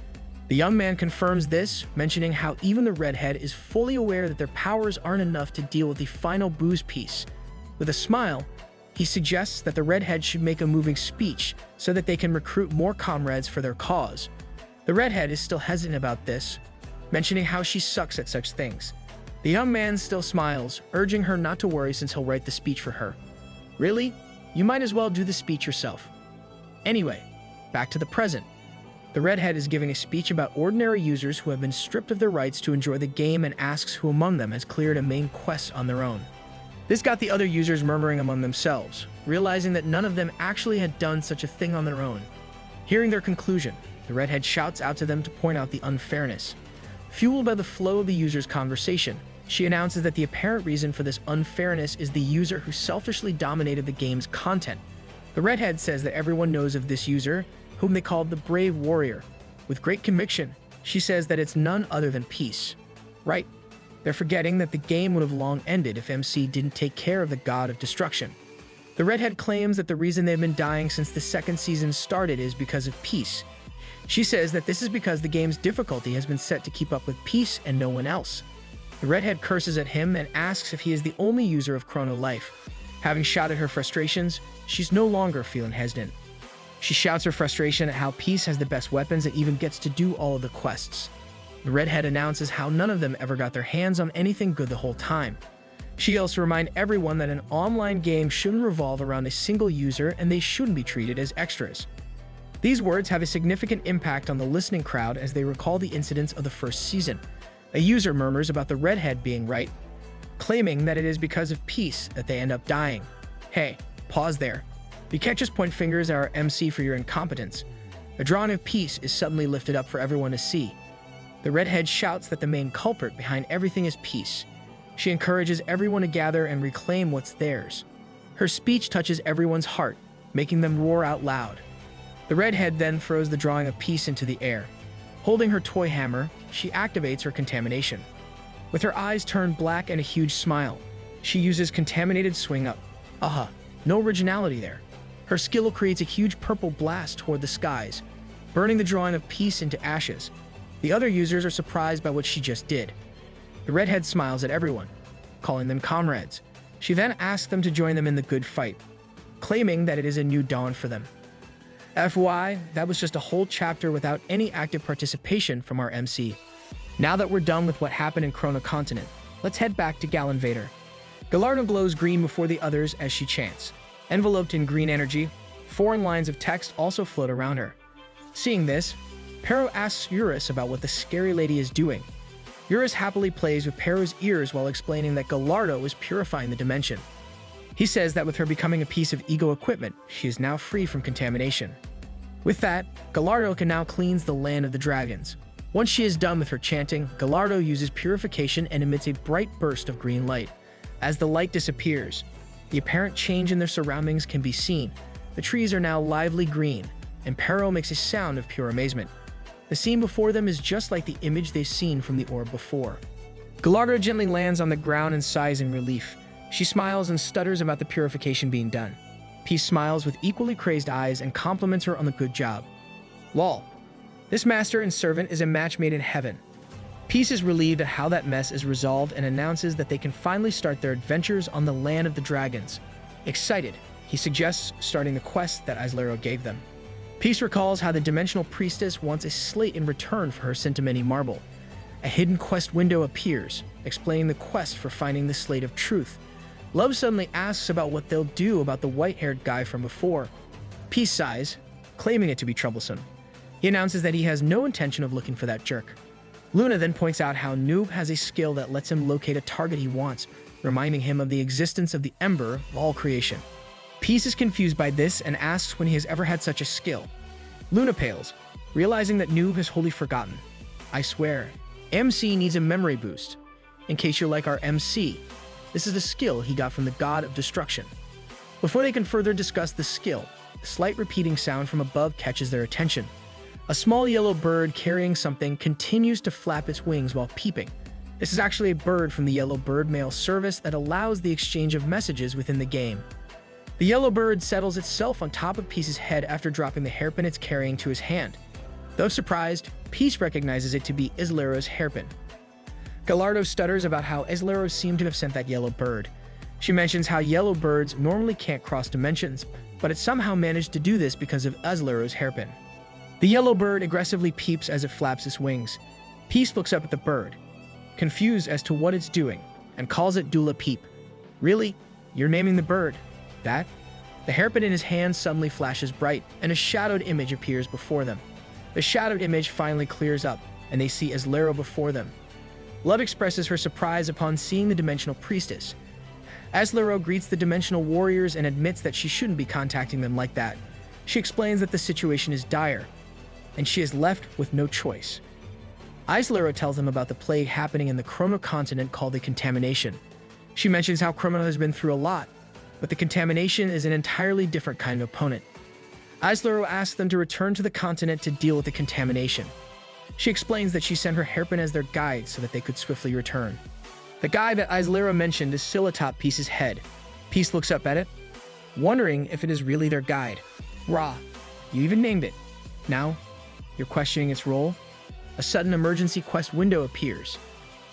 The young man confirms this, mentioning how even the redhead is fully aware that their powers aren't enough to deal with the final booze piece. With a smile, he suggests that the redhead should make a moving speech so that they can recruit more comrades for their cause. The redhead is still hesitant about this, mentioning how she sucks at such things. The young man still smiles, urging her not to worry since he'll write the speech for her. Really? You might as well do the speech yourself. Anyway, back to the present. The redhead is giving a speech about ordinary users who have been stripped of their rights to enjoy the game and asks who among them has cleared a main quest on their own. This got the other users murmuring among themselves, realizing that none of them actually had done such a thing on their own. Hearing their conclusion, the redhead shouts out to them to point out the unfairness. Fueled by the flow of the users' conversation, She announces that the apparent reason for this unfairness is the user who selfishly dominated the game's content. The redhead says that everyone knows of this user, whom they called the Brave Warrior. With great conviction, she says that it's none other than Peace. Right. They're forgetting that the game would have long ended if MC didn't take care of the god of destruction. The redhead claims that the reason they've been dying since the second season started is because of Peace. She says that this is because the game's difficulty has been set to keep up with Peace and no one else. The redhead curses at him and asks if he is the only user of Chrono Life. Having shouted her frustrations, she's no longer feeling hesitant. She shouts her frustration at how Peace has the best weapons and even gets to do all of the quests. The redhead announces how none of them ever got their hands on anything good the whole time. She yells to remind everyone that an online game shouldn't revolve around a single user and they shouldn't be treated as extras. These words have a significant impact on the listening crowd as they recall the incidents of the first season. A user murmurs about the redhead being right, claiming that it is because of Peace that they end up dying. Hey, pause there. You can't just point fingers at our MC for your incompetence. A drawing of Peace is suddenly lifted up for everyone to see. The redhead shouts that the main culprit behind everything is Peace. She encourages everyone to gather and reclaim what's theirs. Her speech touches everyone's heart, making them roar out loud. The redhead then throws the drawing of Peace into the air. Holding her toy hammer, she activates her contamination. With her eyes turned black and a huge smile, she uses contaminated swing up. No originality there. Her skill creates a huge purple blast toward the skies, burning the drawing of Peace into ashes. The other users are surprised by what she just did. The redhead smiles at everyone, calling them comrades. She then asks them to join them in the good fight, claiming that it is a new dawn for them. FYI, that was just a whole chapter without any active participation from our MC. Now that we're done with what happened in Chrono Continent, let's head back to Gal Invader. Gallardo glows green before the others as she chants. Enveloped in green energy, foreign lines of text also float around her. Seeing this, Pero asks Eurus about what the scary lady is doing. Eurus happily plays with Pero's ears while explaining that Gallardo is purifying the dimension. He says that with her becoming a piece of ego equipment, she is now free from contamination. With that, Gallardo can now cleanse the land of the dragons. Once she is done with her chanting, Gallardo uses purification and emits a bright burst of green light. As the light disappears, the apparent change in their surroundings can be seen. The trees are now lively green, and Pero makes a sound of pure amazement. The scene before them is just like the image they've seen from the orb before. Gallardo gently lands on the ground and sighs in relief. She smiles and stutters about the purification being done. Peace smiles with equally crazed eyes and compliments her on the good job. Lol. This master and servant is a match made in heaven. Peace is relieved at how that mess is resolved and announces that they can finally start their adventures on the land of the dragons. Excited, he suggests starting the quest that Islero gave them. Peace recalls how the Dimensional Priestess wants a slate in return for her Sentimenti marble. A hidden quest window appears, explaining the quest for finding the Slate of Truth. Love suddenly asks about what they'll do about the white-haired guy from before. Peace sighs, claiming it to be troublesome. He announces that he has no intention of looking for that jerk. Luna then points out how Noob has a skill that lets him locate a target he wants, reminding him of the existence of the Ember of all creation. Peace is confused by this and asks when he has ever had such a skill. Luna pales, realizing that Noob has wholly forgotten. I swear, MC needs a memory boost. In case you're like our MC, this is the skill he got from the god of destruction. Before they can further discuss the skill, a slight repeating sound from above catches their attention. A small yellow bird carrying something continues to flap its wings while peeping. This is actually a bird from the Yellow Bird mail service that allows the exchange of messages within the game. The yellow bird settles itself on top of Peace's head after dropping the hairpin it's carrying to his hand. Though surprised, Peace recognizes it to be Islero's hairpin. Gallardo stutters about how Islero seemed to have sent that yellow bird. She mentions how yellow birds normally can't cross dimensions, but it somehow managed to do this because of Islero's hairpin. The yellow bird aggressively peeps as it flaps its wings. Peace looks up at the bird, confused as to what it's doing, and calls it Dula Peep. Really? You're naming the bird that? The hairpin in his hand suddenly flashes bright, and a shadowed image appears before them. The shadowed image finally clears up, and they see Islero before them. Love expresses her surprise upon seeing the Dimensional Priestess. Islero greets the Dimensional Warriors and admits that she shouldn't be contacting them like that. She explains that the situation is dire, and she is left with no choice. Islero tells them about the plague happening in the Chrono continent called the Contamination. She mentions how Chrono has been through a lot, but the Contamination is an entirely different kind of opponent. Islero asks them to return to the continent to deal with the Contamination. She explains that she sent her hairpin as their guide so that they could swiftly return. The guy that Islero mentioned is still atop Peace's head. Peace looks up at it, wondering if it is really their guide. Rah, you even named it. Now, you're questioning its role? A sudden emergency quest window appears,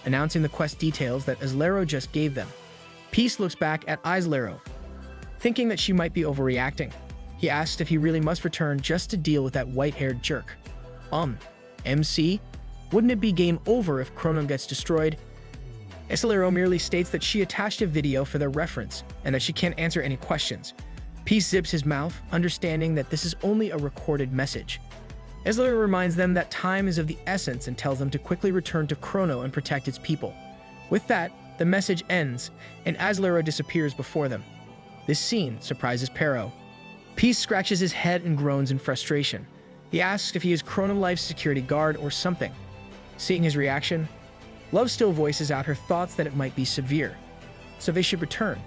announcing the quest details that Islero just gave them. Peace looks back at Islero, thinking that she might be overreacting. He asks if he really must return just to deal with that white-haired jerk. MC? Wouldn't it be game over if Chrono gets destroyed? Islero merely states that she attached a video for their reference and that she can't answer any questions. Peace zips his mouth, understanding that this is only a recorded message. Islero reminds them that time is of the essence and tells them to quickly return to Chrono and protect its people. With that, the message ends, and Islero disappears before them. This scene surprises Pero. Peace scratches his head and groans in frustration. He asks if he is Chrono Life's security guard or something. Seeing his reaction, Love still voices out her thoughts that it might be severe, so they should return.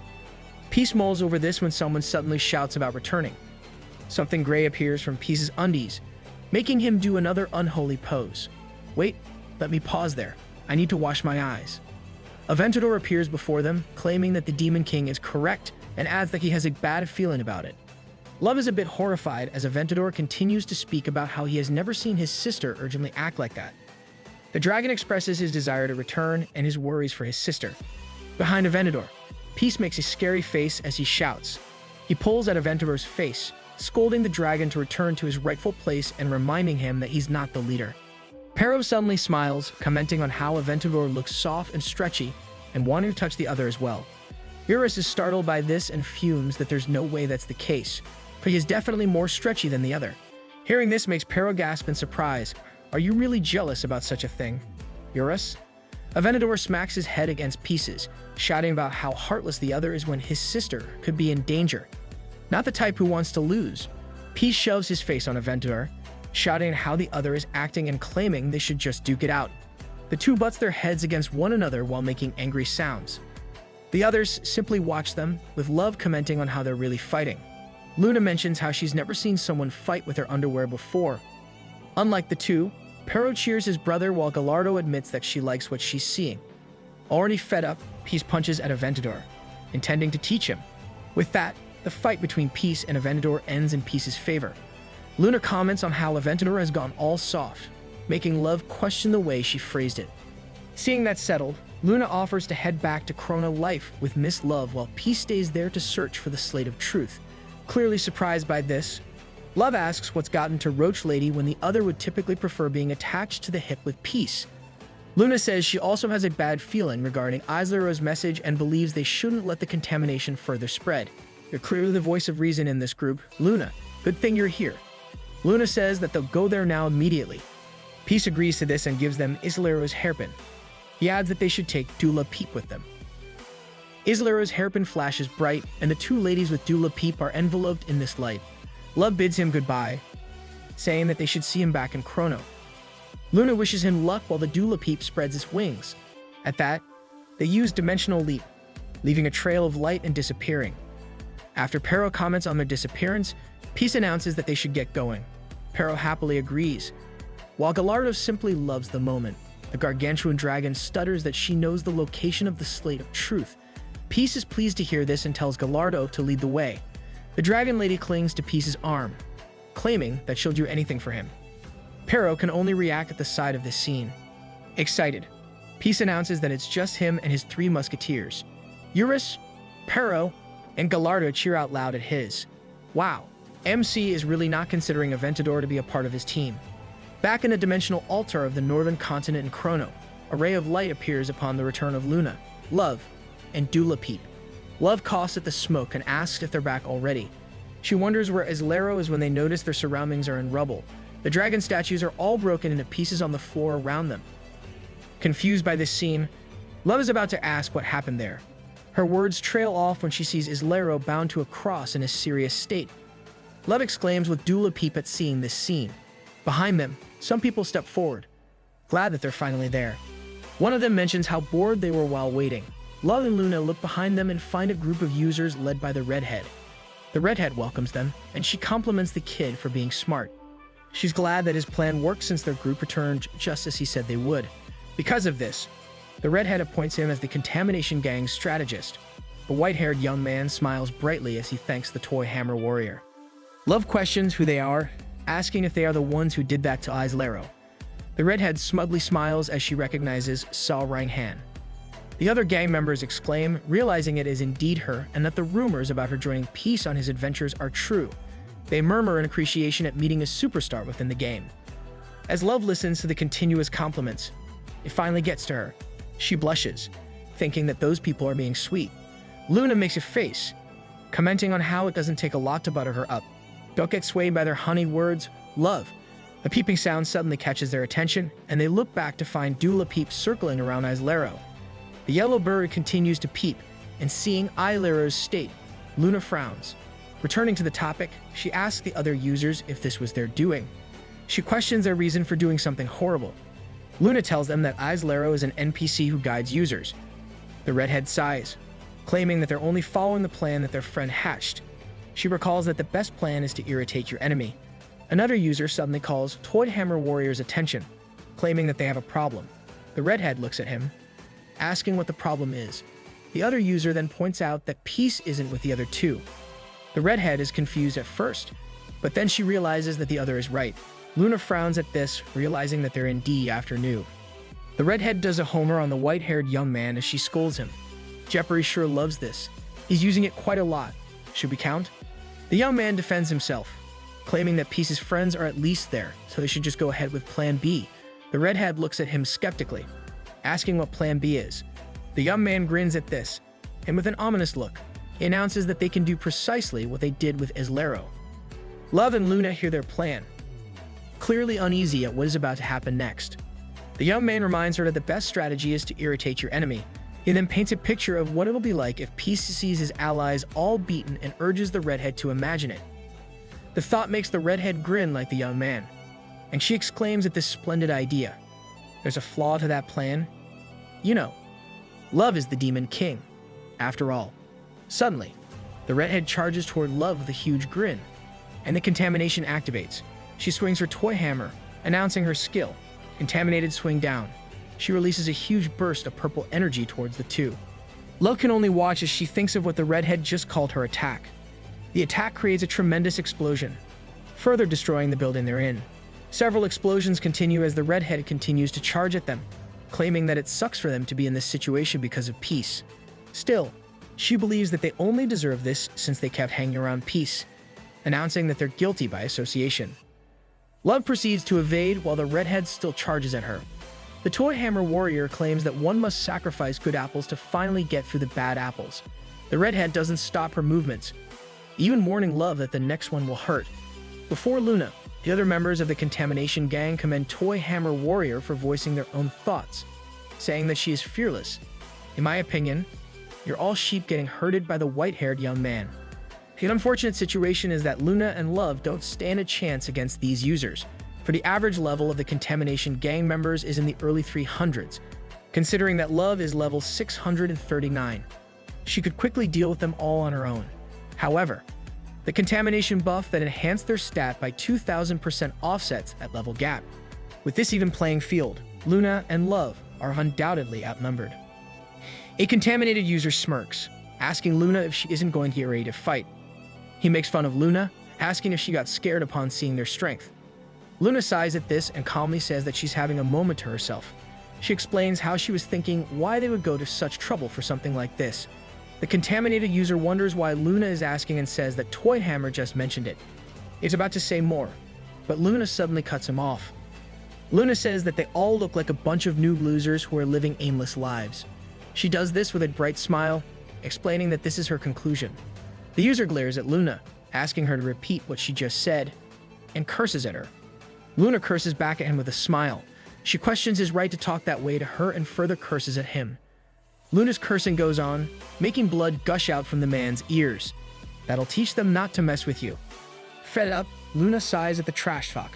Peace mulls over this when someone suddenly shouts about returning. Something gray appears from Peace's undies, making him do another unholy pose. Wait, let me pause there. I need to wash my eyes. Aventador appears before them, claiming that the Demon King is correct and adds that he has a bad feeling about it. Love is a bit horrified as Aventador continues to speak about how he has never seen his sister urgently act like that. The dragon expresses his desire to return and his worries for his sister. Behind Aventador, Peace makes a scary face as he shouts. He pulls at Aventador's face, scolding the dragon to return to his rightful place and reminding him that he's not the leader. Pero suddenly smiles, commenting on how Aventador looks soft and stretchy and wanting to touch the other as well. Eurus is startled by this and fumes that there's no way that's the case, but he is definitely more stretchy than the other. Hearing this makes Pero gasp in surprise. Are you really jealous about such a thing, Eurus? Aventador smacks his head against Pieces, shouting about how heartless the other is when his sister could be in danger. Not the type who wants to lose. Peace shoves his face on Aventador, shouting how the other is acting and claiming they should just duke it out. The two butts their heads against one another while making angry sounds. The others simply watch them, with Love commenting on how they're really fighting. Luna mentions how she's never seen someone fight with her underwear before. Unlike the two, Pero cheers his brother while Gallardo admits that she likes what she's seeing. Already fed up, Peace punches at Aventador, intending to teach him. With that, the fight between Peace and Aventador ends in Peace's favor. Luna comments on how Aventador has gone all soft, making Love question the way she phrased it. Seeing that settled, Luna offers to head back to Chrono Life with Miss Love while Peace stays there to search for the Slate of Truth. Clearly surprised by this, Love asks what's gotten to Roach Lady when the other would typically prefer being attached to the hip with Peace. Luna says she also has a bad feeling regarding Islero's message and believes they shouldn't let the contamination further spread. You're clearly the voice of reason in this group. Luna, good thing you're here. Luna says that they'll go there now immediately. Peace agrees to this and gives them Islero's hairpin. He adds that they should take Dula Peep with them. Islero's hairpin flashes bright, and the two ladies with Dula Peep are enveloped in this light. Love bids him goodbye, saying that they should see him back in Chrono. Luna wishes him luck while the Dula Peep spreads its wings. At that, they use Dimensional Leap, leaving a trail of light and disappearing. After Pero comments on their disappearance, Peace announces that they should get going. Pero happily agrees, while Gallardo simply loves the moment. The gargantuan dragon stutters that she knows the location of the Slate of Truth. Peace is pleased to hear this and tells Gallardo to lead the way. The dragon lady clings to Peace's arm, claiming that she'll do anything for him. Pero can only react at the sight of this scene. Excited, Peace announces that it's just him and his three musketeers. Eurus, Pero, and Gallardo cheer out loud at his. Wow, MC is really not considering Aventador to be a part of his team. Back in the dimensional altar of the northern continent in Chrono, a ray of light appears upon the return of Luna, Love, and Dula Peep. Love coughs at the smoke and asks if they're back already. She wonders where Islero is when they notice their surroundings are in rubble. The dragon statues are all broken into pieces on the floor around them. Confused by this scene, Love is about to ask what happened there. Her words trail off when she sees Islero bound to a cross in a serious state. Love exclaims with Dula Peep at seeing this scene. Behind them, some people step forward. glad that they're finally there. One of them mentions how bored they were while waiting. Love and Luna look behind them and find a group of users led by the redhead. The redhead welcomes them, and she compliments the kid for being smart. She's glad that his plan worked since their group returned just as he said they would. Because of this, the redhead appoints him as the contamination gang's strategist. The white-haired young man smiles brightly as he thanks the toy hammer warrior. Love questions who they are, asking if they are the ones who did that to Aislero. The redhead smugly smiles as she recognizes Saw Ranghan. The other gang members exclaim, realizing it is indeed her and that the rumors about her joining Peace on his adventures are true. They murmur in appreciation at meeting a superstar within the game. As Love listens to the continuous compliments, it finally gets to her. She blushes, thinking that those people are being sweet. Luna makes a face, commenting on how it doesn't take a lot to butter her up. Don't get swayed by their honeyed words, Love. A peeping sound suddenly catches their attention, and they look back to find Dula Peep circling around Aislero. The yellow bird continues to peep, and seeing Ailero's state, Luna frowns. Returning to the topic, she asks the other users if this was their doing. She questions their reason for doing something horrible. Luna tells them that Aislero is an NPC who guides users. The redhead sighs, claiming that they're only following the plan that their friend hatched. She recalls that the best plan is to irritate your enemy. Another user suddenly calls Toy Hammer Warrior's attention, claiming that they have a problem. The redhead looks at him, asking what the problem is. The other user then points out that Peace isn't with the other two. The redhead is confused at first, but then she realizes that the other is right. Luna frowns at this, realizing that they're indeed after Noob. The redhead does a homer on the white-haired young man as she scolds him. Jeopardy sure loves this. He's using it quite a lot. Should we count? The young man defends himself, claiming that Peace's friends are at least there, so they should just go ahead with Plan B. The redhead looks at him skeptically, asking what Plan B is. The young man grins at this, and with an ominous look, he announces that they can do precisely what they did with Aislero. Love and Luna hear their plan, clearly uneasy at what is about to happen next. The young man reminds her that the best strategy is to irritate your enemy. He then paints a picture of what it'll be like if Peace sees his allies all beaten and urges the redhead to imagine it. The thought makes the redhead grin like the young man, and she exclaims at this splendid idea. There's a flaw to that plan. You know, Love is the Demon King, after all. Suddenly, the redhead charges toward Love with a huge grin, and the contamination activates. She swings her toy hammer, announcing her skill. Contaminated swing down. She releases a huge burst of purple energy towards the two. Love can only watch as she thinks of what the redhead just called her attack. The attack creates a tremendous explosion, further destroying the building they're in. Several explosions continue as the redhead continues to charge at them, claiming that it sucks for them to be in this situation because of Peace. Still, she believes that they only deserve this since they kept hanging around Peace, announcing that they're guilty by association. Love proceeds to evade while the redhead still charges at her. The Toy Hammer Warrior claims that one must sacrifice good apples to finally get through the bad apples. The redhead doesn't stop her movements, even warning Love that the next one will hurt. Before Luna, the other members of the Contamination Gang commend Toy Hammer Warrior for voicing their own thoughts, saying that she is fearless. In my opinion, you're all sheep getting herded by the white-haired young man. The unfortunate situation is that Luna and Love don't stand a chance against these users, for the average level of the Contamination Gang members is in the early 300s, considering that Love is level 639. She could quickly deal with them all on her own. However, the Contamination buff that enhanced their stat by 2,000% offsets that level gap. With this even playing field, Luna and Love are undoubtedly outnumbered. A contaminated user smirks, asking Luna if she isn't going to get ready to fight. He makes fun of Luna, asking if she got scared upon seeing their strength. Luna sighs at this and calmly says that she's having a moment to herself. She explains how she was thinking why they would go to such trouble for something like this. The contaminated user wonders why Luna is asking and says that Toy Hammer just mentioned it. He's about to say more, but Luna suddenly cuts him off. Luna says that they all look like a bunch of noob losers who are living aimless lives. She does this with a bright smile, explaining that this is her conclusion. The user glares at Luna, asking her to repeat what she just said, and curses at her. Luna curses back at him with a smile. She questions his right to talk that way to her and further curses at him. Luna's cursing goes on, making blood gush out from the man's ears. That'll teach them not to mess with you. Fed up, Luna sighs at the trash talk,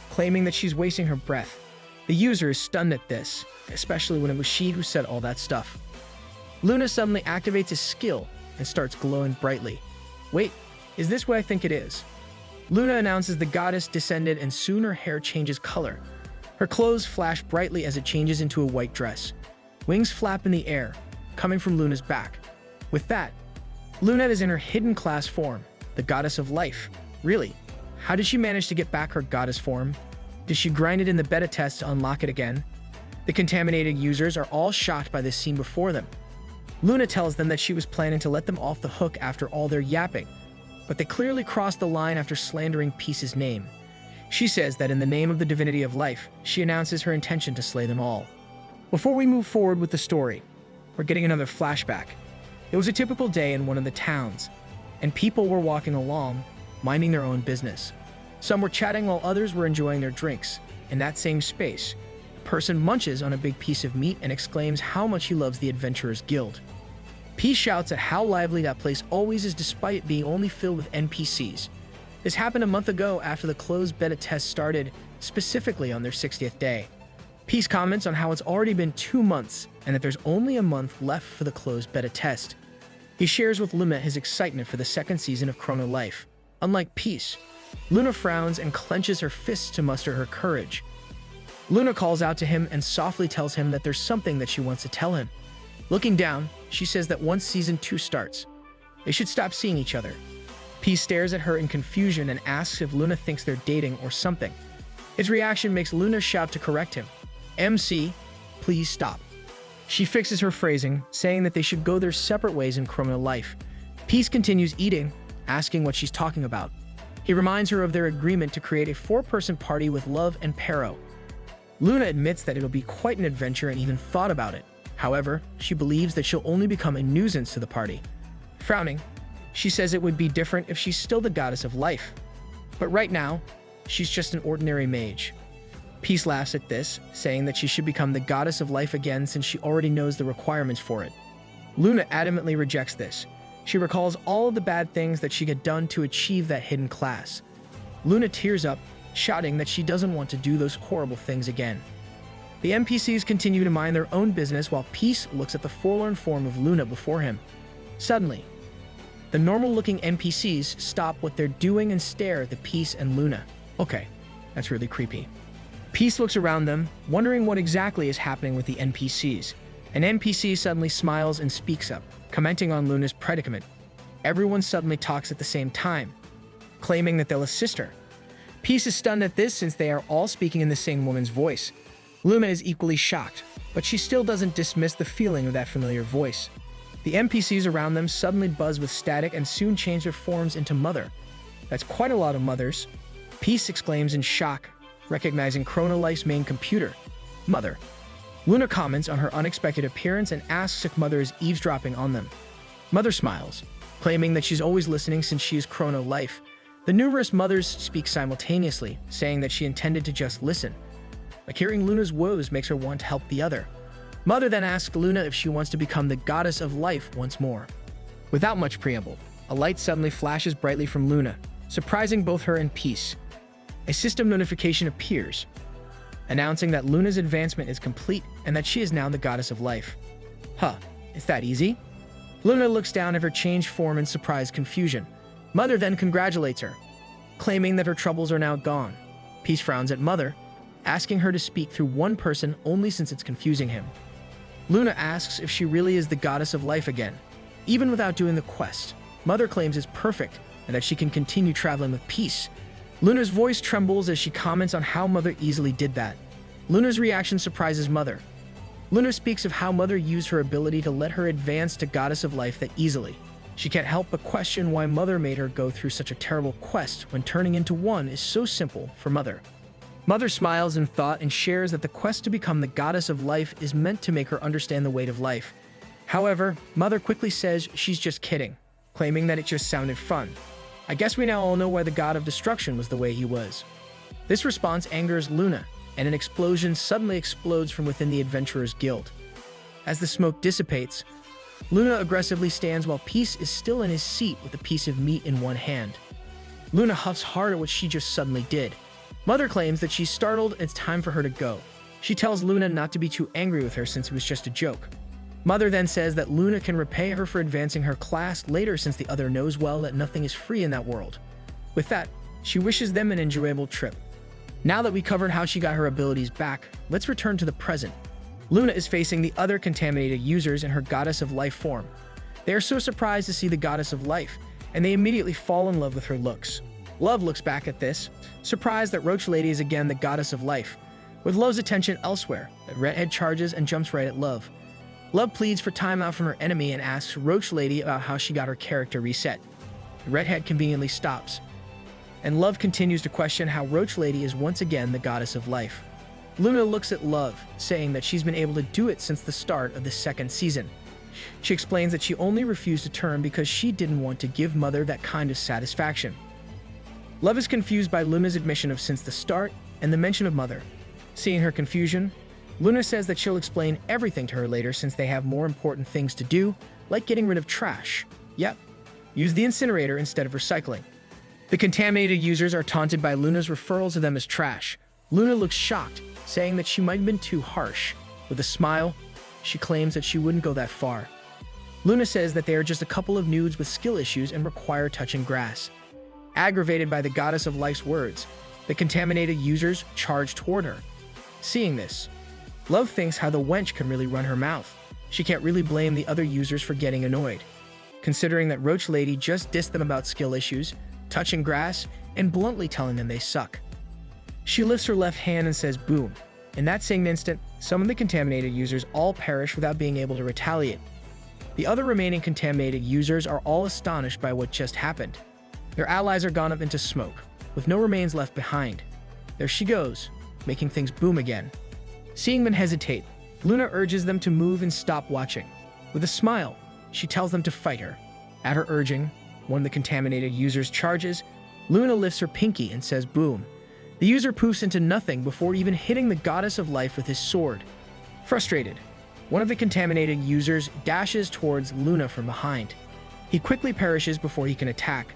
claiming that she's wasting her breath. The user is stunned at this, especially when it was she who said all that stuff. Luna suddenly activates his skill and starts glowing brightly. Wait, is this what I think it is? Luna announces the goddess descended and soon her hair changes color. Her clothes flash brightly as it changes into a white dress. Wings flap in the air, coming from Luna's back. With that, Luna is in her hidden class form, the goddess of life. Really? How did she manage to get back her goddess form? Did she grind it in the beta test to unlock it again? The contaminated users are all shocked by this scene before them. Luna tells them that she was planning to let them off the hook after all their yapping, but they clearly crossed the line after slandering Peace's name. She says that in the name of the divinity of life, she announces her intention to slay them all. Before we move forward with the story, we're getting another flashback. It was a typical day in one of the towns, and people were walking along, minding their own business. Some were chatting while others were enjoying their drinks. In that same space, a person munches on a big piece of meat and exclaims how much he loves the Adventurers Guild. Peace shouts at how lively that place always is despite it being only filled with NPCs. This happened a month ago after the closed beta test started, specifically on their 60th day. Peace comments on how it's already been 2 months and that there's only a month left for the closed beta test. He shares with Luna his excitement for the second season of Chrono Life. Unlike Peace, Luna frowns and clenches her fists to muster her courage. Luna calls out to him and softly tells him that there's something that she wants to tell him. Looking down, she says that once Season 2 starts, they should stop seeing each other. Peace stares at her in confusion and asks if Luna thinks they're dating or something. His reaction makes Luna shout to correct him. MC, please stop. She fixes her phrasing, saying that they should go their separate ways in Chrono Life. Peace continues eating, asking what she's talking about. He reminds her of their agreement to create a 4-person party with Love and Pero. Luna admits that it'll be quite an adventure and even thought about it. However, she believes that she'll only become a nuisance to the party. Frowning, she says it would be different if she's still the goddess of life. But right now, she's just an ordinary mage. Peace laughs at this, saying that she should become the goddess of life again since she already knows the requirements for it. Luna adamantly rejects this. She recalls all of the bad things that she had done to achieve that hidden class. Luna tears up, shouting that she doesn't want to do those horrible things again. The NPCs continue to mind their own business while Peace looks at the forlorn form of Luna before him. Suddenly, the normal-looking NPCs stop what they're doing and stare at the Peace and Luna. Okay, that's really creepy. Peace looks around them, wondering what exactly is happening with the NPCs. An NPC suddenly smiles and speaks up, commenting on Luna's predicament. Everyone suddenly talks at the same time, claiming that they'll assist her. Peace is stunned at this since they are all speaking in the same woman's voice. Luna is equally shocked, but she still doesn't dismiss the feeling of that familiar voice. The NPCs around them suddenly buzz with static and soon change their forms into Mother. That's quite a lot of mothers. Peace exclaims in shock, recognizing Chrono Life's main computer, Mother. Luna comments on her unexpected appearance and asks if Mother is eavesdropping on them. Mother smiles, claiming that she's always listening since she is Chrono Life. The numerous mothers speak simultaneously, saying that she intended to just listen. Like hearing Luna's woes makes her want to help the other. Mother then asks Luna if she wants to become the goddess of life once more. Without much preamble, a light suddenly flashes brightly from Luna, surprising both her and Peace. A system notification appears, announcing that Luna's advancement is complete and that she is now the goddess of life. Huh, is that easy? Luna looks down at her changed form in surprised confusion. Mother then congratulates her, claiming that her troubles are now gone. Peace frowns at Mother, asking her to speak through one person only since it's confusing him. Luna asks if she really is the goddess of life again, even without doing the quest. Mother claims it's perfect and that she can continue traveling with Peace. Luna's voice trembles as she comments on how Mother easily did that. Luna's reaction surprises Mother. Luna speaks of how Mother used her ability to let her advance to goddess of life that easily. She can't help but question why Mother made her go through such a terrible quest when turning into one is so simple for Mother. Mother smiles in thought and shares that the quest to become the goddess of life is meant to make her understand the weight of life. However, Mother quickly says she's just kidding, claiming that it just sounded fun. I guess we now all know why the god of destruction was the way he was. This response angers Luna, and an explosion suddenly explodes from within the Adventurers Guild. As the smoke dissipates, Luna aggressively stands while Peace is still in his seat with a piece of meat in one hand. Luna huffs hard at what she just suddenly did. Mother claims that she's startled and it's time for her to go. She tells Luna not to be too angry with her since it was just a joke. Mother then says that Luna can repay her for advancing her class later since the other knows well that nothing is free in that world. With that, she wishes them an enjoyable trip. Now that we covered how she got her abilities back, let's return to the present. Luna is facing the other contaminated users in her Goddess of Life form. They are so surprised to see the Goddess of Life, and they immediately fall in love with her looks. Love looks back at this, surprised that Roach Lady is again the Goddess of Life. With Love's attention elsewhere, the redhead charges and jumps right at Love. Love pleads for time out from her enemy and asks Roach Lady about how she got her character reset. The redhead conveniently stops, and Love continues to question how Roach Lady is once again the Goddess of Life. Luna looks at Love, saying that she's been able to do it since the start of the second season. She explains that she only refused to turn because she didn't want to give Mother that kind of satisfaction. Love is confused by Luna's admission of since the start and the mention of Mother. Seeing her confusion, Luna says that she'll explain everything to her later since they have more important things to do, like getting rid of trash. Yep, use the incinerator instead of recycling. The contaminated users are taunted by Luna's referrals of them as trash. Luna looks shocked, saying that she might have been too harsh. With a smile, she claims that she wouldn't go that far. Luna says that they are just a couple of nudes with skill issues and require touching grass. Aggravated by the Goddess of Life's words, the contaminated users charge toward her. Seeing this, Love thinks how the wench can really run her mouth. She can't really blame the other users for getting annoyed, considering that Roach Lady just dissed them about skill issues, touching grass, and bluntly telling them they suck. She lifts her left hand and says boom. In that same instant, some of the contaminated users all perish without being able to retaliate. The other remaining contaminated users are all astonished by what just happened. Their allies are gone up into smoke, with no remains left behind. There she goes, making things boom again. Seeing them hesitate, Luna urges them to move and stop watching. With a smile, she tells them to fight her. At her urging, one of the contaminated users charges. Luna lifts her pinky and says boom. The user poofs into nothing before even hitting the Goddess of Life with his sword. Frustrated, one of the contaminated users dashes towards Luna from behind. He quickly perishes before he can attack,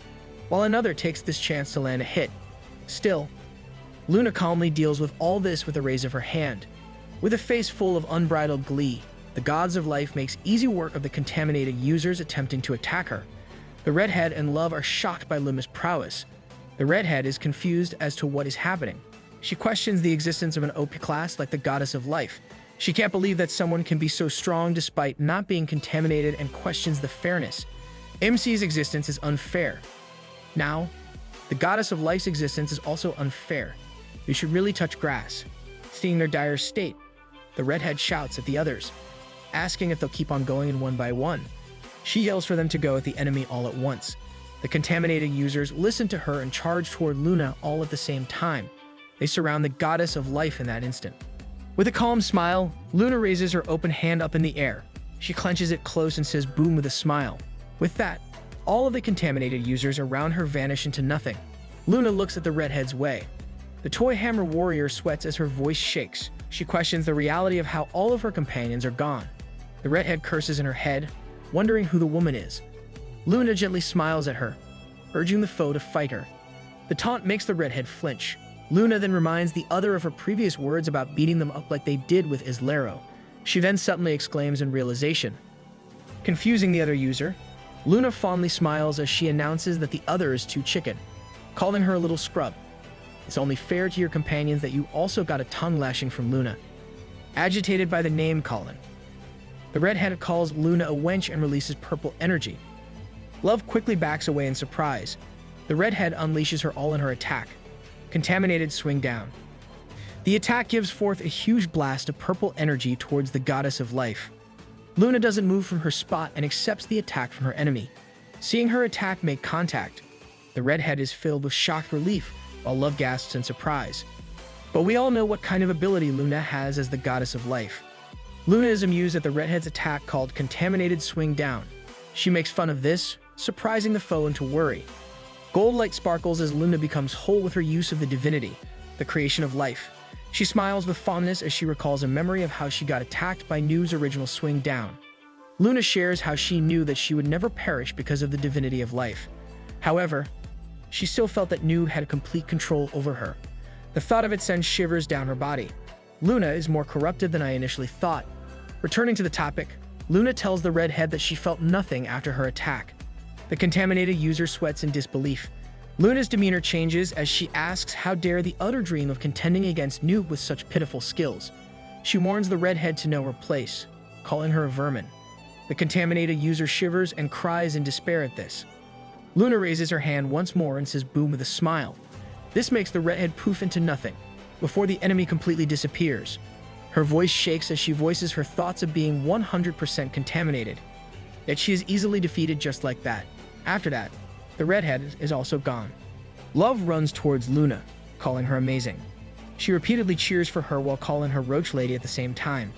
while another takes this chance to land a hit. Still, Luna calmly deals with all this with a raise of her hand. With a face full of unbridled glee, the Gods of Life makes easy work of the contaminated users attempting to attack her. The redhead and Love are shocked by Luna's prowess. The redhead is confused as to what is happening. She questions the existence of an OP class like the Goddess of Life. She can't believe that someone can be so strong despite not being contaminated and questions the fairness. MC's existence is unfair. Now, the Goddess of Life's existence is also unfair. You should really touch grass. Seeing their dire state, the redhead shouts at the others, asking if they'll keep on going in one by one. She yells for them to go at the enemy all at once. The contaminated users listen to her and charge toward Luna all at the same time. They surround the Goddess of Life in that instant. With a calm smile, Luna raises her open hand up in the air. She clenches it close and says boom with a smile. With that, all of the contaminated users around her vanish into nothing. Luna looks at the redhead's way. The toy hammer warrior sweats as her voice shakes. She questions the reality of how all of her companions are gone. The redhead curses in her head, wondering who the woman is. Luna gently smiles at her, urging the foe to fight her. The taunt makes the redhead flinch. Luna then reminds the other of her previous words about beating them up like they did with Islero. She then suddenly exclaims in realization. Confusing the other user, Luna fondly smiles as she announces that the other is too chicken, calling her a little scrub. It's only fair to your companions that you also got a tongue lashing from Luna. Agitated by the name calling, the redhead calls Luna a wench and releases purple energy. Love quickly backs away in surprise. The redhead unleashes her all in her attack. Contaminated swing down. The attack gives forth a huge blast of purple energy towards the Goddess of Life. Luna doesn't move from her spot and accepts the attack from her enemy. Seeing her attack make contact, the redhead is filled with shocked relief, while Love gasps in surprise. But we all know what kind of ability Luna has as the Goddess of Life. Luna is amused at the redhead's attack called Contaminated Swing Down. She makes fun of this, surprising the foe into worry. Gold light sparkles as Luna becomes whole with her use of the divinity, the creation of life. She smiles with fondness as she recalls a memory of how she got attacked by Noob's original swing down. Luna shares how she knew that she would never perish because of the divinity of life. However, she still felt that Noob had complete control over her. The thought of it sends shivers down her body. Luna is more corrupted than I initially thought. Returning to the topic, Luna tells the redhead that she felt nothing after her attack. The contaminated user sweats in disbelief. Luna's demeanor changes as she asks how dare the utter dream of contending against Noob with such pitiful skills. She warns the redhead to know her place, calling her a vermin. The contaminated user shivers and cries in despair at this. Luna raises her hand once more and says boom with a smile. This makes the redhead poof into nothing, before the enemy completely disappears. Her voice shakes as she voices her thoughts of being 100% contaminated. Yet she is easily defeated just like that. After that, the redhead is also gone. Love runs towards Luna, calling her amazing. She repeatedly cheers for her while calling her Roach Lady at the same time.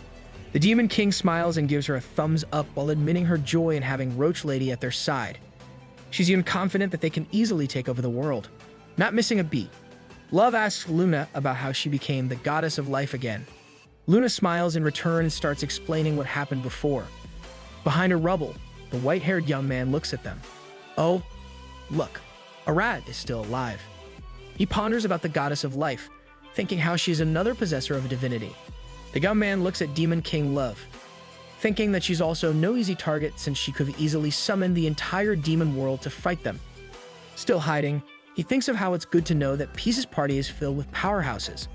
The Demon King smiles and gives her a thumbs up while admitting her joy in having Roach Lady at their side. She's even confident that they can easily take over the world. Not missing a beat, Love asks Luna about how she became the goddess of life again. Luna smiles in return and starts explaining what happened before. Behind a rubble, the white-haired young man looks at them. Oh, look, Arad is still alive. He ponders about the goddess of life, thinking how she's another possessor of a divinity. The young man looks at Demon King Love, thinking that she's also no easy target since she could easily summon the entire demon world to fight them. Still hiding, he thinks of how it's good to know that Peace's party is filled with powerhouses.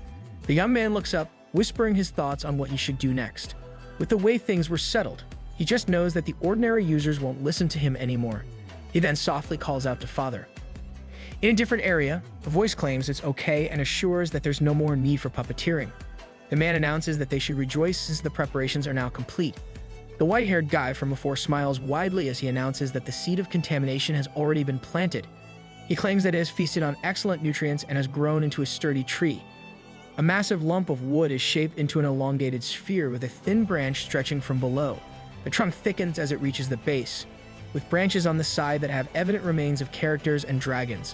The young man looks up, whispering his thoughts on what he should do next. With the way things were settled, he just knows that the ordinary users won't listen to him anymore. He then softly calls out to Father. In a different area, a voice claims it's okay and assures that there's no more need for puppeteering. The man announces that they should rejoice since the preparations are now complete. The white-haired guy from before smiles widely as he announces that the seed of contamination has already been planted. He claims that it has feasted on excellent nutrients and has grown into a sturdy tree. A massive lump of wood is shaped into an elongated sphere with a thin branch stretching from below. The trunk thickens as it reaches the base, with branches on the side that have evident remains of characters and dragons.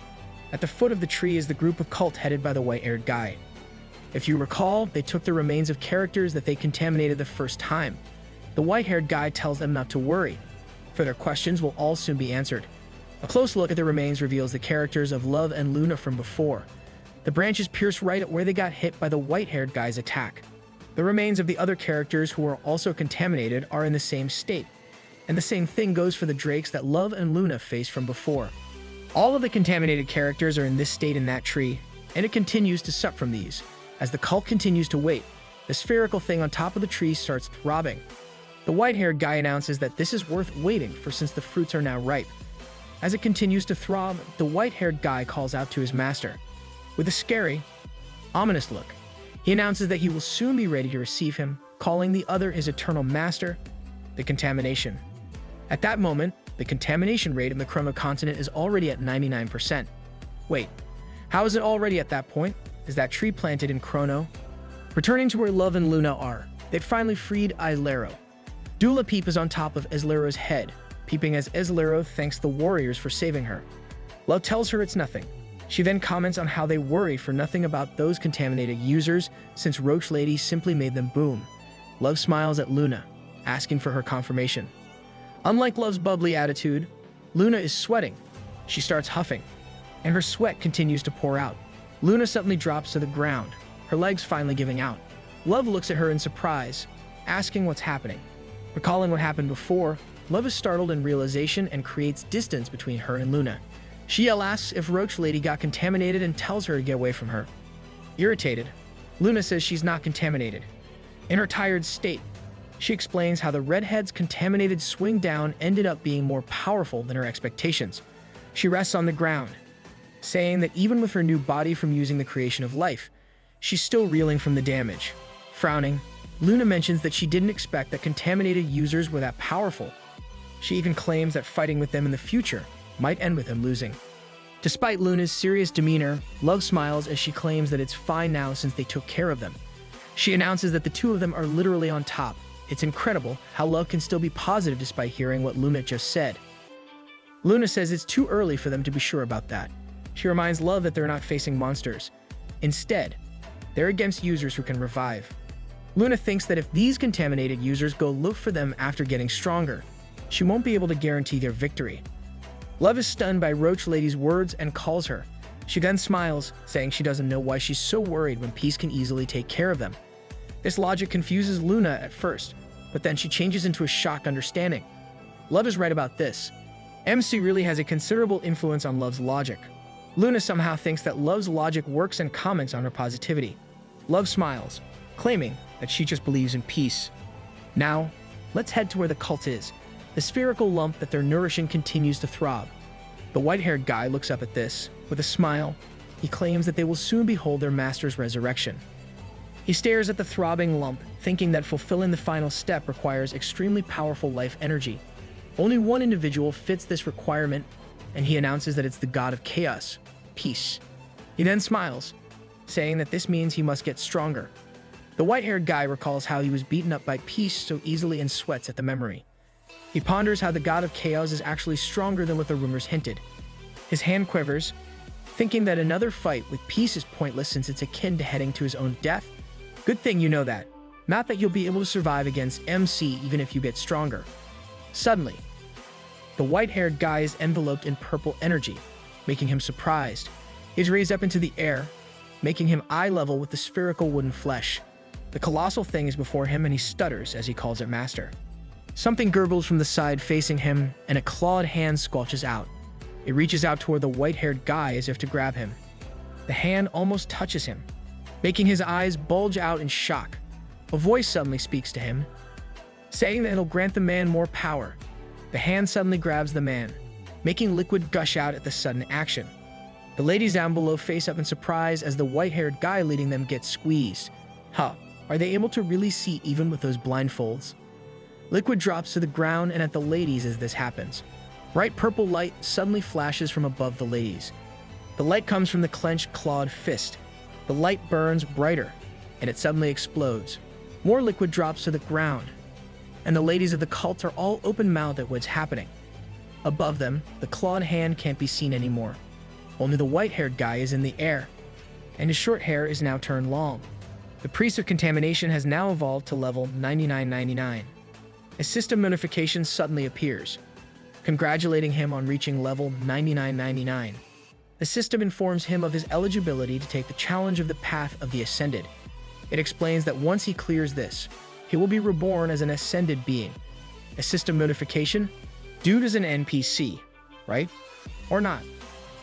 At the foot of the tree is the group of cult headed by the white-haired guy. If you recall, they took the remains of characters that they contaminated the first time. The white-haired guy tells them not to worry, for their questions will all soon be answered. A close look at the remains reveals the characters of Love and Luna from before. The branches pierce right at where they got hit by the white-haired guy's attack. The remains of the other characters who are also contaminated are in the same state, and the same thing goes for the drakes that Love and Luna faced from before. All of the contaminated characters are in this state in that tree, and it continues to suck from these. As the cult continues to wait, the spherical thing on top of the tree starts throbbing. The white-haired guy announces that this is worth waiting for since the fruits are now ripe. As it continues to throb, the white-haired guy calls out to his master. With a scary, ominous look, he announces that he will soon be ready to receive him, calling the other his eternal master, the contamination. At that moment, the contamination rate in the Chrono continent is already at 99%. Wait, how is it already at that point? Is that tree planted in Chrono? Returning to where Love and Luna are, they've finally freed Islero. Dula Peep is on top of Islero's head, peeping as Islero thanks the warriors for saving her. Love tells her it's nothing. She then comments on how they worry for nothing about those contaminated users since Roach Lady simply made them boom. Love smiles at Luna, asking for her confirmation. Unlike Love's bubbly attitude, Luna is sweating. She starts huffing, and her sweat continues to pour out. Luna suddenly drops to the ground, her legs finally giving out. Love looks at her in surprise, asking what's happening. Recalling what happened before, Love is startled in realization and creates distance between her and Luna. She asks if Roach Lady got contaminated and tells her to get away from her. Irritated, Luna says she's not contaminated. In her tired state, she explains how the redhead's contaminated swing down ended up being more powerful than her expectations. She rests on the ground, saying that even with her new body from using the creation of life, she's still reeling from the damage. Frowning, Luna mentions that she didn't expect that contaminated users were that powerful. She even claims that fighting with them in the future might end with him losing. Despite Luna's serious demeanor, Love smiles as she claims that it's fine now since they took care of them. She announces that the two of them are literally on top. It's incredible how Love can still be positive despite hearing what Luna just said. Luna says it's too early for them to be sure about that. She reminds Love that they're not facing monsters. Instead, they're against users who can revive. Luna thinks that if these contaminated users go look for them after getting stronger, she won't be able to guarantee their victory. Love is stunned by Roach Lady's words and calls her. She then smiles, saying she doesn't know why she's so worried when Peace can easily take care of them. This logic confuses Luna at first, but then she changes into a shocked understanding. Love is right about this. MC really has a considerable influence on Love's logic. Luna somehow thinks that Love's logic works and comments on her positivity. Love smiles, claiming that she just believes in peace. Now, let's head to where the cult is. The spherical lump that they're nourishing continues to throb. The white-haired guy looks up at this. With a smile, he claims that they will soon behold their master's resurrection. He stares at the throbbing lump, thinking that fulfilling the final step requires extremely powerful life energy. Only one individual fits this requirement, and he announces that it's the god of chaos, Peace. He then smiles, saying that this means he must get stronger. The white-haired guy recalls how he was beaten up by Peace so easily and sweats at the memory. He ponders how the god of chaos is actually stronger than what the rumors hinted. His hand quivers, thinking that another fight with Peace is pointless since it's akin to heading to his own death. Good thing you know that. Not that you'll be able to survive against MC even if you get stronger. Suddenly, the white-haired guy is enveloped in purple energy, making him surprised. He's raised up into the air, making him eye level with the spherical wooden flesh. The colossal thing is before him and he stutters as he calls it master. Something gurgles from the side facing him, and a clawed hand squelches out. It reaches out toward the white-haired guy as if to grab him. The hand almost touches him, making his eyes bulge out in shock. A voice suddenly speaks to him, saying that it'll grant the man more power. The hand suddenly grabs the man, making liquid gush out at the sudden action. The ladies down below face up in surprise as the white-haired guy leading them gets squeezed. Huh, are they able to really see even with those blindfolds? Liquid drops to the ground and at the ladies as this happens. Bright purple light suddenly flashes from above the ladies. The light comes from the clenched, clawed fist. The light burns brighter, and it suddenly explodes. More liquid drops to the ground, and the ladies of the cult are all open-mouthed at what's happening. Above them, the clawed hand can't be seen anymore. Only the white-haired guy is in the air, and his short hair is now turned long. The priest of contamination has now evolved to level 9999. A system notification suddenly appears, congratulating him on reaching level 9999. The system informs him of his eligibility to take the challenge of the Path of the Ascended. It explains that once he clears this, he will be reborn as an ascended being. A system notification? Dude is an NPC, right? Or not?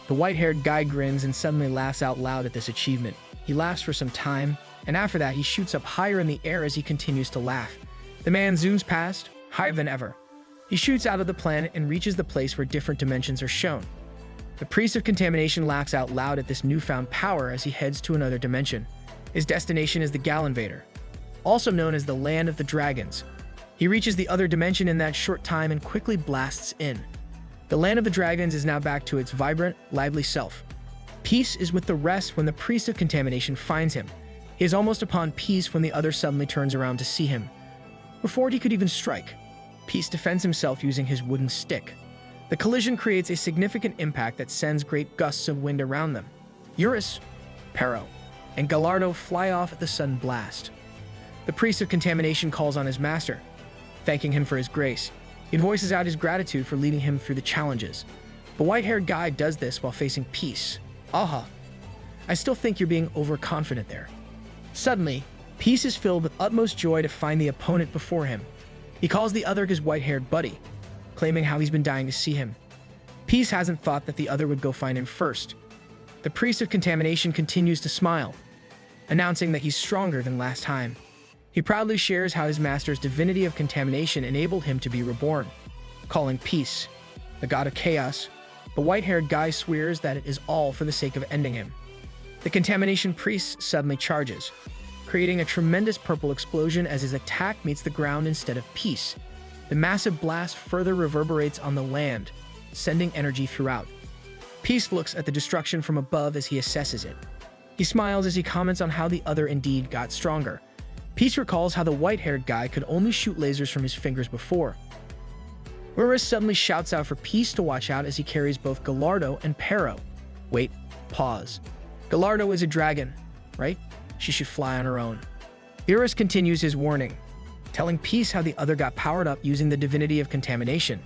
The white-haired guy grins and suddenly laughs out loud at this achievement. He laughs for some time, and after that he shoots up higher in the air as he continues to laugh. The man zooms past, higher than ever. He shoots out of the planet and reaches the place where different dimensions are shown. The priest of contamination laughs out loud at this newfound power as he heads to another dimension. His destination is the Galinvader, also known as the Land of the Dragons. He reaches the other dimension in that short time and quickly blasts in. The Land of the Dragons is now back to its vibrant, lively self. Peace is with the rest when the priest of contamination finds him. He is almost upon Peace when the other suddenly turns around to see him. Before he could even strike, Peace defends himself using his wooden stick. The collision creates a significant impact that sends great gusts of wind around them. Eurus, Pero, and Gallardo fly off at the sudden blast. The priest of contamination calls on his master, thanking him for his grace. He voices out his gratitude for leading him through the challenges. The white-haired guy does this while facing Peace. Aha, I still think you're being overconfident there. Suddenly, Peace is filled with utmost joy to find the opponent before him. He calls the other his white-haired buddy, claiming how he's been dying to see him. Peace hasn't thought that the other would go find him first. The priest of contamination continues to smile, announcing that he's stronger than last time. He proudly shares how his master's divinity of contamination enabled him to be reborn. Calling Peace the god of chaos, the white-haired guy swears that it is all for the sake of ending him. The contamination priest suddenly charges, creating a tremendous purple explosion as his attack meets the ground instead of Peace. The massive blast further reverberates on the land, sending energy throughout. Peace looks at the destruction from above as he assesses it. He smiles as he comments on how the other indeed got stronger. Peace recalls how the white-haired guy could only shoot lasers from his fingers before. Urus suddenly shouts out for Peace to watch out as he carries both Gallardo and Pero. Wait, pause. Gallardo is a dragon, right? She should fly on her own. Urus continues his warning, telling Peace how the other got powered up using the divinity of contamination.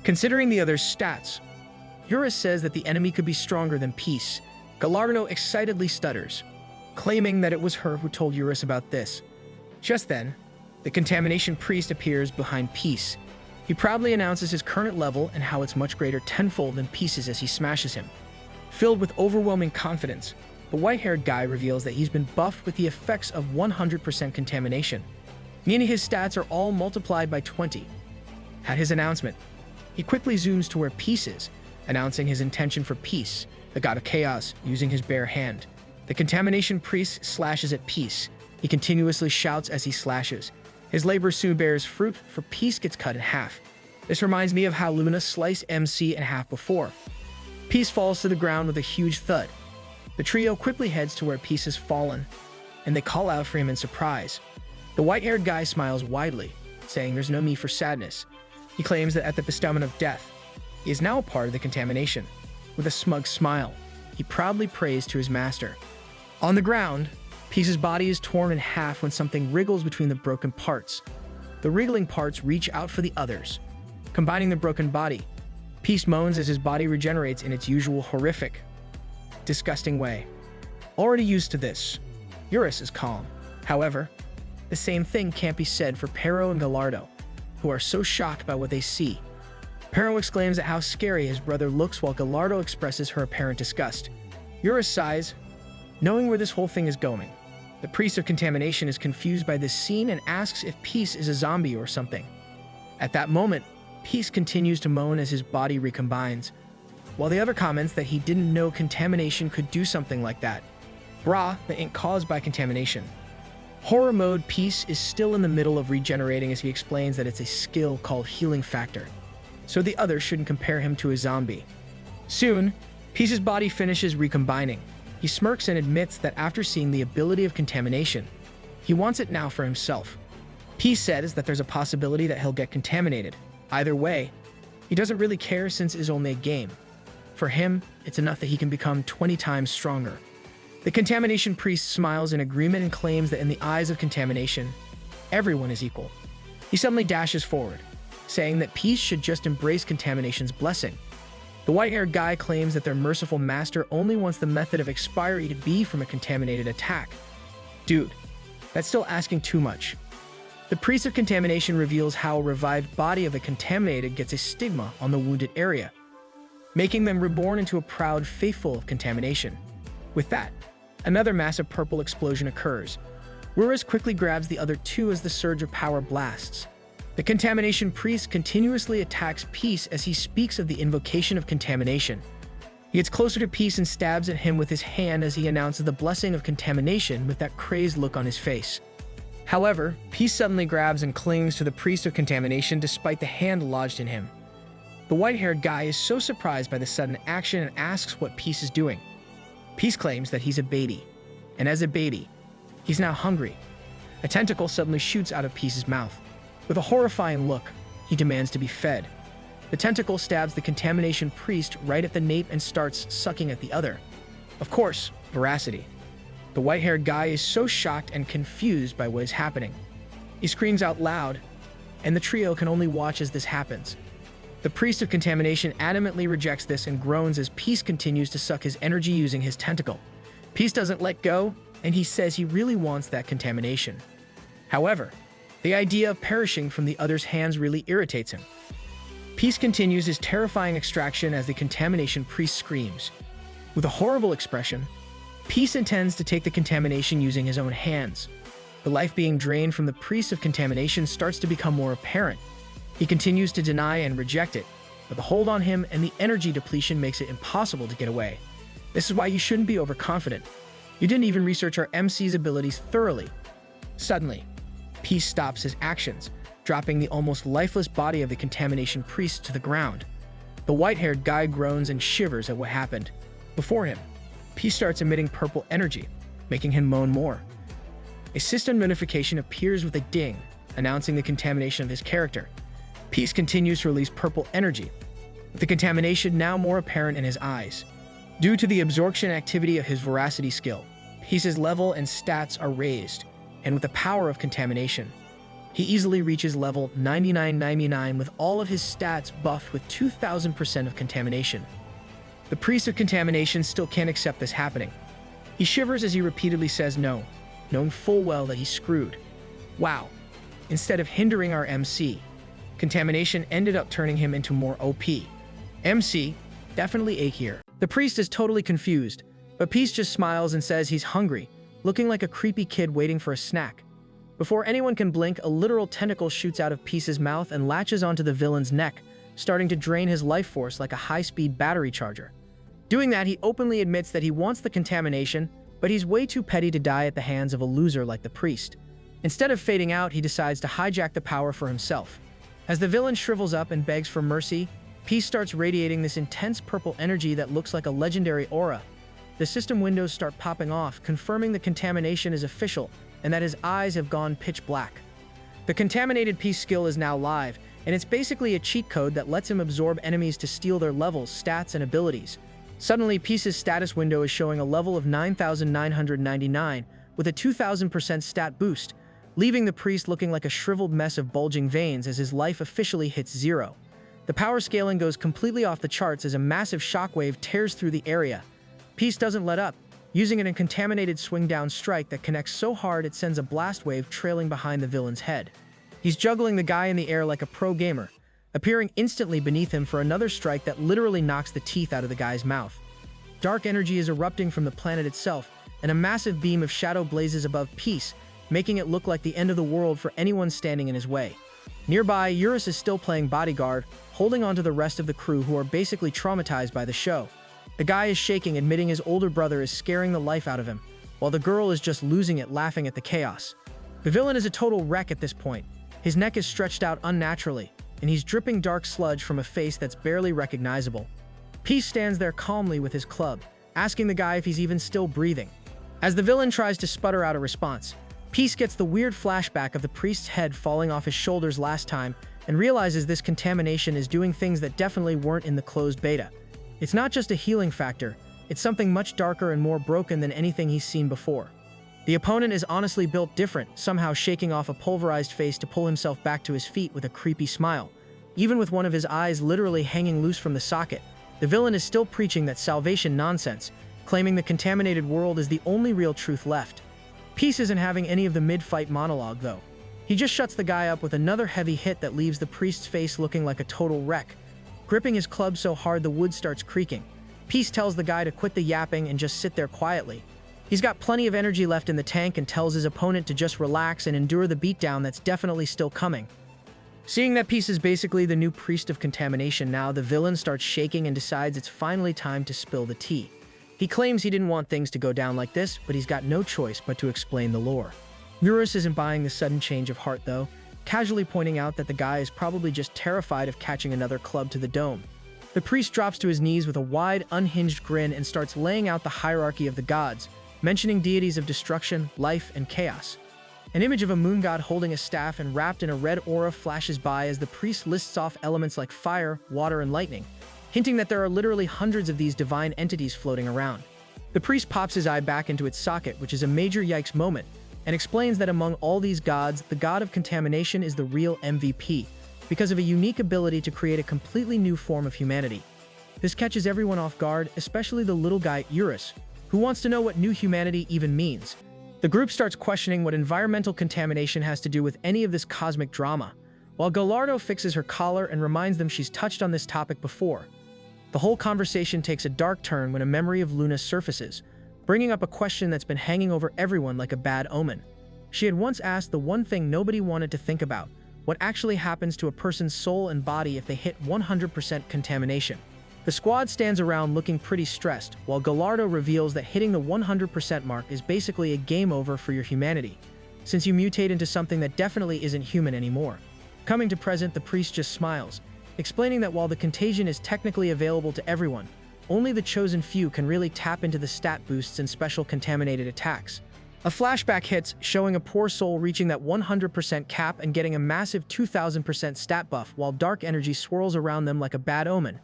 Considering the other's stats, Urus says that the enemy could be stronger than Peace. Gallardo excitedly stutters, claiming that it was her who told Urus about this. Just then, the contamination priest appears behind Peace. He proudly announces his current level and how it's much greater tenfold than Peace's as he smashes him. Filled with overwhelming confidence, the white-haired guy reveals that he's been buffed with the effects of 100% contamination, meaning his stats are all multiplied by 20. At his announcement, he quickly zooms to where Peace is, announcing his intention for Peace, the god of chaos, using his bare hand. The contamination priest slashes at Peace. He continuously shouts as he slashes. His labor soon bears fruit, for Peace gets cut in half. This reminds me of how Luna sliced MC in half before. Peace falls to the ground with a huge thud. The trio quickly heads to where Peace has fallen, and they call out for him in surprise. The white-haired guy smiles widely, saying there's no need for sadness. He claims that at the bestowment of death, he is now a part of the contamination. With a smug smile, he proudly prays to his master. On the ground, Peace's body is torn in half when something wriggles between the broken parts. The wriggling parts reach out for the others. Combining the broken body, Peace moans as his body regenerates in its usual horrific, disgusting way. Already used to this, Eurus is calm. However, the same thing can't be said for Pero and Gallardo, who are so shocked by what they see. Pero exclaims at how scary his brother looks while Gallardo expresses her apparent disgust. Eurus sighs, knowing where this whole thing is going. The priest of contamination is confused by this scene and asks if Peace is a zombie or something. At that moment, Peace continues to moan as his body recombines, while the other comments that he didn't know contamination could do something like that. Brah, that ain't caused by contamination. Horror mode Peace is still in the middle of regenerating as he explains that it's a skill called Healing Factor, so the others shouldn't compare him to a zombie. Soon, Peace's body finishes recombining. He smirks and admits that after seeing the ability of contamination, he wants it now for himself. Peace says that there's a possibility that he'll get contaminated. Either way, he doesn't really care since it's only a game. For him, it's enough that he can become 20 times stronger. The contamination priest smiles in agreement and claims that in the eyes of contamination, everyone is equal. He suddenly dashes forward, saying that Peace should just embrace contamination's blessing. The white-haired guy claims that their merciful master only wants the method of expiry to be from a contaminated attack. Dude, that's still asking too much. The priest of contamination reveals how a revived body of the contaminated gets a stigma on the wounded area, making them reborn into a proud faithful of contamination. With that, another massive purple explosion occurs. Ruris quickly grabs the other two as the surge of power blasts. The contamination priest continuously attacks Peace as he speaks of the invocation of contamination. He gets closer to Peace and stabs at him with his hand as he announces the blessing of contamination with that crazed look on his face. However, Peace suddenly grabs and clings to the priest of contamination despite the hand lodged in him. The white-haired guy is so surprised by the sudden action and asks what Peace is doing. Peace claims that he's a baby, and as a baby, he's now hungry. A tentacle suddenly shoots out of Peace's mouth. With a horrifying look, he demands to be fed. The tentacle stabs the contamination priest right at the nape and starts sucking at the other. Of course, veracity. The white-haired guy is so shocked and confused by what is happening. He screams out loud, and the trio can only watch as this happens. The priest of contamination adamantly rejects this and groans as Peace continues to suck his energy using his tentacle. Peace doesn't let go, and he says he really wants that contamination. However, the idea of perishing from the other's hands really irritates him. Peace continues his terrifying extraction as the contamination priest screams. With a horrible expression, Peace intends to take the contamination using his own hands. The life being drained from the priest of contamination starts to become more apparent. He continues to deny and reject it, but the hold on him and the energy depletion makes it impossible to get away. This is why you shouldn't be overconfident. You didn't even research our MC's abilities thoroughly. Suddenly, Peace stops his actions, dropping the almost lifeless body of the contamination priest to the ground. The white-haired guy groans and shivers at what happened. Before him, Peace starts emitting purple energy, making him moan more. A system notification appears with a ding, announcing the contamination of his character. Peace continues to release purple energy, with the contamination now more apparent in his eyes. Due to the absorption activity of his veracity skill, Peace's level and stats are raised, and with the power of contamination, he easily reaches level 9999 with all of his stats buffed with 2000% of contamination. The priest of contamination still can't accept this happening. He shivers as he repeatedly says no, knowing full well that he's screwed. Wow. Instead of hindering our MC, contamination ended up turning him into more OP. MC, definitely A here. The priest is totally confused, but Peace just smiles and says he's hungry, looking like a creepy kid waiting for a snack. Before anyone can blink, a literal tentacle shoots out of Peace's mouth and latches onto the villain's neck, starting to drain his life force like a high-speed battery charger. Doing that, he openly admits that he wants the contamination, but he's way too petty to die at the hands of a loser like the priest. Instead of fading out, he decides to hijack the power for himself. As the villain shrivels up and begs for mercy, Peace starts radiating this intense purple energy that looks like a legendary aura. The system windows start popping off, confirming the contamination is official and that his eyes have gone pitch black. The contaminated Peace skill is now live, and it's basically a cheat code that lets him absorb enemies to steal their levels, stats, and abilities. Suddenly, Peace's status window is showing a level of 9,999 with a 2,000% stat boost, leaving the priest looking like a shriveled mess of bulging veins as his life officially hits 0. The power scaling goes completely off the charts as a massive shockwave tears through the area. Peace doesn't let up, using a contaminated swing-down strike that connects so hard it sends a blast wave trailing behind the villain's head. He's juggling the guy in the air like a pro gamer, appearing instantly beneath him for another strike that literally knocks the teeth out of the guy's mouth. Dark energy is erupting from the planet itself, and a massive beam of shadow blazes above Peace, making it look like the end of the world for anyone standing in his way. Nearby, Eurus is still playing bodyguard, holding on to the rest of the crew who are basically traumatized by the show. The guy is shaking, admitting his older brother is scaring the life out of him, while the girl is just losing it, laughing at the chaos. The villain is a total wreck at this point. His neck is stretched out unnaturally, and he's dripping dark sludge from a face that's barely recognizable. Peace stands there calmly with his club, asking the guy if he's even still breathing. As the villain tries to sputter out a response, Peace gets the weird flashback of the priest's head falling off his shoulders last time and realizes this contamination is doing things that definitely weren't in the closed beta. It's not just a healing factor, it's something much darker and more broken than anything he's seen before. The opponent is honestly built different, somehow shaking off a pulverized face to pull himself back to his feet with a creepy smile. Even with one of his eyes literally hanging loose from the socket, the villain is still preaching that salvation nonsense, claiming the contaminated world is the only real truth left. Peace isn't having any of the mid-fight monologue, though. He just shuts the guy up with another heavy hit that leaves the priest's face looking like a total wreck. Gripping his club so hard the wood starts creaking, Peace tells the guy to quit the yapping and just sit there quietly. He's got plenty of energy left in the tank and tells his opponent to just relax and endure the beatdown that's definitely still coming. Seeing that Peace is basically the new priest of contamination now, the villain starts shaking and decides it's finally time to spill the tea. He claims he didn't want things to go down like this, but he's got no choice but to explain the lore. Eurus isn't buying the sudden change of heart though, casually pointing out that the guy is probably just terrified of catching another club to the dome. The priest drops to his knees with a wide, unhinged grin and starts laying out the hierarchy of the gods, mentioning deities of destruction, life, and chaos. An image of a moon god holding a staff and wrapped in a red aura flashes by as the priest lists off elements like fire, water, and lightning, hinting that there are literally hundreds of these divine entities floating around. The priest pops his eye back into its socket, which is a major yikes moment, and explains that among all these gods, the god of contamination is the real MVP, because of a unique ability to create a completely new form of humanity. This catches everyone off guard, especially the little guy Eurus, who wants to know what new humanity even means. The group starts questioning what environmental contamination has to do with any of this cosmic drama, while Gallardo fixes her collar and reminds them she's touched on this topic before. The whole conversation takes a dark turn when a memory of Luna surfaces, bringing up a question that's been hanging over everyone like a bad omen. She had once asked the one thing nobody wanted to think about: what actually happens to a person's soul and body if they hit 100% contamination. The squad stands around looking pretty stressed, while Gallardo reveals that hitting the 100% mark is basically a game over for your humanity, since you mutate into something that definitely isn't human anymore. Coming to present, the priest just smiles, explaining that while the contagion is technically available to everyone, only the chosen few can really tap into the stat boosts and special contaminated attacks. A flashback hits, showing a poor soul reaching that 100% cap and getting a massive 2000% stat buff while dark energy swirls around them like a bad omen.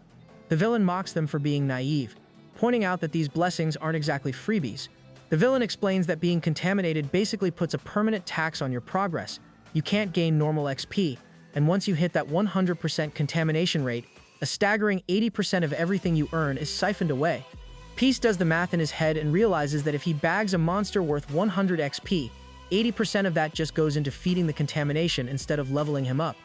The villain mocks them for being naive, pointing out that these blessings aren't exactly freebies. The villain explains that being contaminated basically puts a permanent tax on your progress. You can't gain normal XP, and once you hit that 100% contamination rate, a staggering 80% of everything you earn is siphoned away. Peace does the math in his head and realizes that if he bags a monster worth 100 XP, 80% of that just goes into feeding the contamination instead of leveling him up.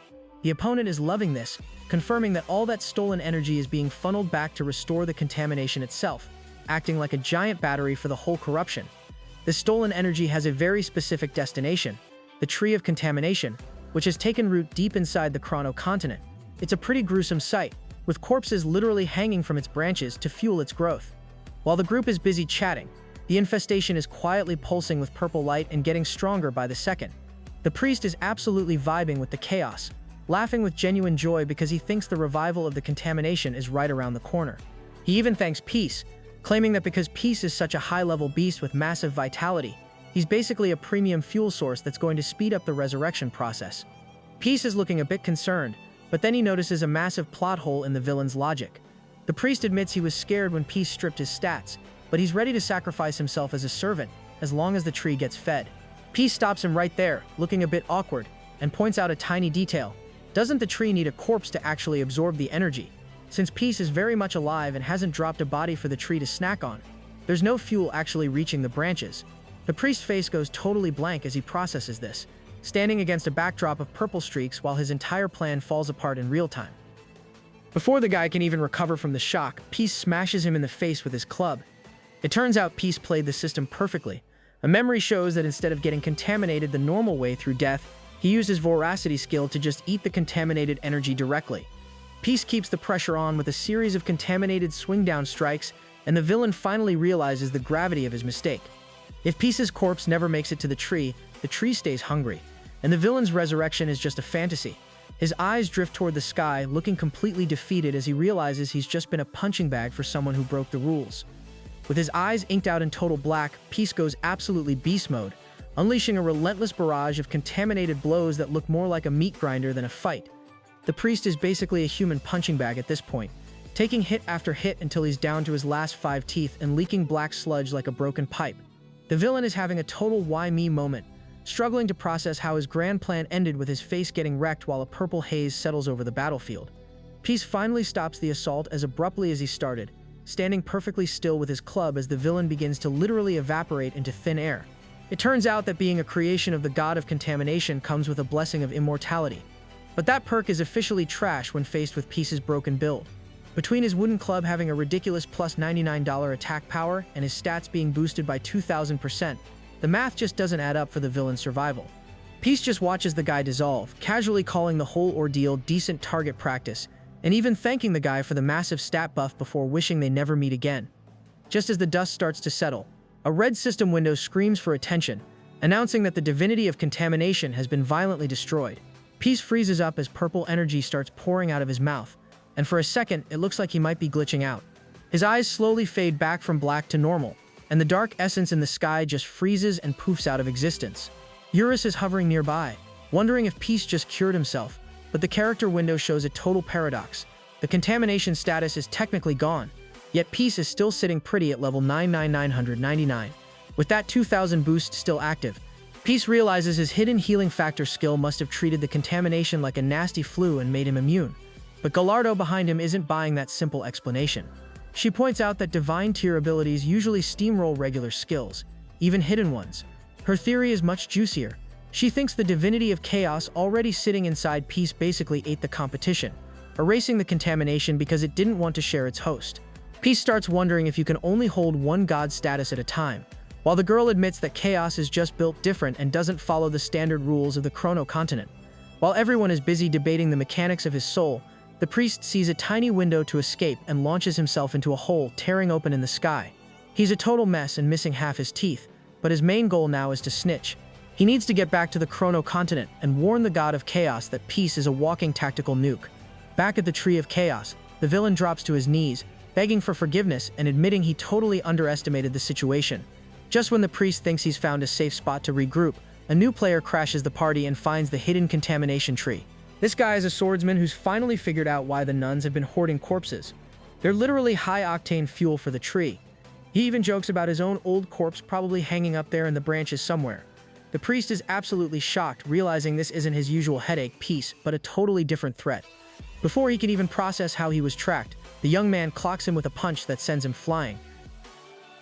The opponent is loving this, confirming that all that stolen energy is being funneled back to restore the contamination itself, acting like a giant battery for the whole corruption. This stolen energy has a very specific destination, the Tree of Contamination, which has taken root deep inside the Chrono continent. It's a pretty gruesome sight, with corpses literally hanging from its branches to fuel its growth. While the group is busy chatting, the infestation is quietly pulsing with purple light and getting stronger by the second. The priest is absolutely vibing with the chaos, laughing with genuine joy because he thinks the revival of the contamination is right around the corner. He even thanks Peace, claiming that because Peace is such a high-level beast with massive vitality, he's basically a premium fuel source that's going to speed up the resurrection process. Peace is looking a bit concerned, but then he notices a massive plot hole in the villain's logic. The priest admits he was scared when Peace stripped his stats, but he's ready to sacrifice himself as a servant, as long as the tree gets fed. Peace stops him right there, looking a bit awkward, and points out a tiny detail. Doesn't the tree need a corpse to actually absorb the energy? Since Peace is very much alive and hasn't dropped a body for the tree to snack on, there's no fuel actually reaching the branches. The priest's face goes totally blank as he processes this, standing against a backdrop of purple streaks while his entire plan falls apart in real time. Before the guy can even recover from the shock, Peace smashes him in the face with his club. It turns out Peace played the system perfectly. A memory shows that instead of getting contaminated the normal way through death, he used his voracity skill to just eat the contaminated energy directly. Peace keeps the pressure on with a series of contaminated swing-down strikes, and the villain finally realizes the gravity of his mistake. If Peace's corpse never makes it to the tree stays hungry, and the villain's resurrection is just a fantasy. His eyes drift toward the sky, looking completely defeated as he realizes he's just been a punching bag for someone who broke the rules. With his eyes inked out in total black, Peace goes absolutely beast mode, unleashing a relentless barrage of contaminated blows that look more like a meat grinder than a fight. The priest is basically a human punching bag at this point, taking hit after hit until he's down to his last 5 teeth and leaking black sludge like a broken pipe. The villain is having a total why me moment, struggling to process how his grand plan ended with his face getting wrecked while a purple haze settles over the battlefield. Peace finally stops the assault as abruptly as he started, standing perfectly still with his club as the villain begins to literally evaporate into thin air. It turns out that being a creation of the god of contamination comes with a blessing of immortality. But that perk is officially trash when faced with Peace's broken build. Between his wooden club having a ridiculous plus $99 attack power and his stats being boosted by 2,000%, the math just doesn't add up for the villain's survival. Peace just watches the guy dissolve, casually calling the whole ordeal decent target practice, and even thanking the guy for the massive stat buff before wishing they never meet again. Just as the dust starts to settle, a red system window screams for attention, announcing that the divinity of contamination has been violently destroyed. Peace freezes up as purple energy starts pouring out of his mouth, and for a second it looks like he might be glitching out. His eyes slowly fade back from black to normal, and the dark essence in the sky just freezes and poofs out of existence. Eurus is hovering nearby, wondering if Peace just cured himself, but the character window shows a total paradox. The contamination status is technically gone, yet Peace is still sitting pretty at level 99999. With that 2000 boost still active, Peace realizes his hidden healing factor skill must have treated the contamination like a nasty flu and made him immune. But Gallardo behind him isn't buying that simple explanation. She points out that divine tier abilities usually steamroll regular skills, even hidden ones. Her theory is much juicier. She thinks the divinity of chaos already sitting inside Peace basically ate the competition, erasing the contamination because it didn't want to share its host. Peace starts wondering if you can only hold one god status at a time, while the girl admits that chaos is just built different and doesn't follow the standard rules of the Chrono continent. While everyone is busy debating the mechanics of his soul, the priest sees a tiny window to escape and launches himself into a hole tearing open in the sky. He's a total mess and missing half his teeth, but his main goal now is to snitch. He needs to get back to the Chrono continent and warn the god of chaos that Peace is a walking tactical nuke. Back at the Tree of Chaos, the villain drops to his knees, begging for forgiveness and admitting he totally underestimated the situation. Just when the priest thinks he's found a safe spot to regroup, a new player crashes the party and finds the hidden contamination tree. This guy is a swordsman who's finally figured out why the nuns have been hoarding corpses. They're literally high-octane fuel for the tree. He even jokes about his own old corpse probably hanging up there in the branches somewhere. The priest is absolutely shocked, realizing this isn't his usual headache Peace, but a totally different threat. Before he can even process how he was tracked, the young man clocks him with a punch that sends him flying.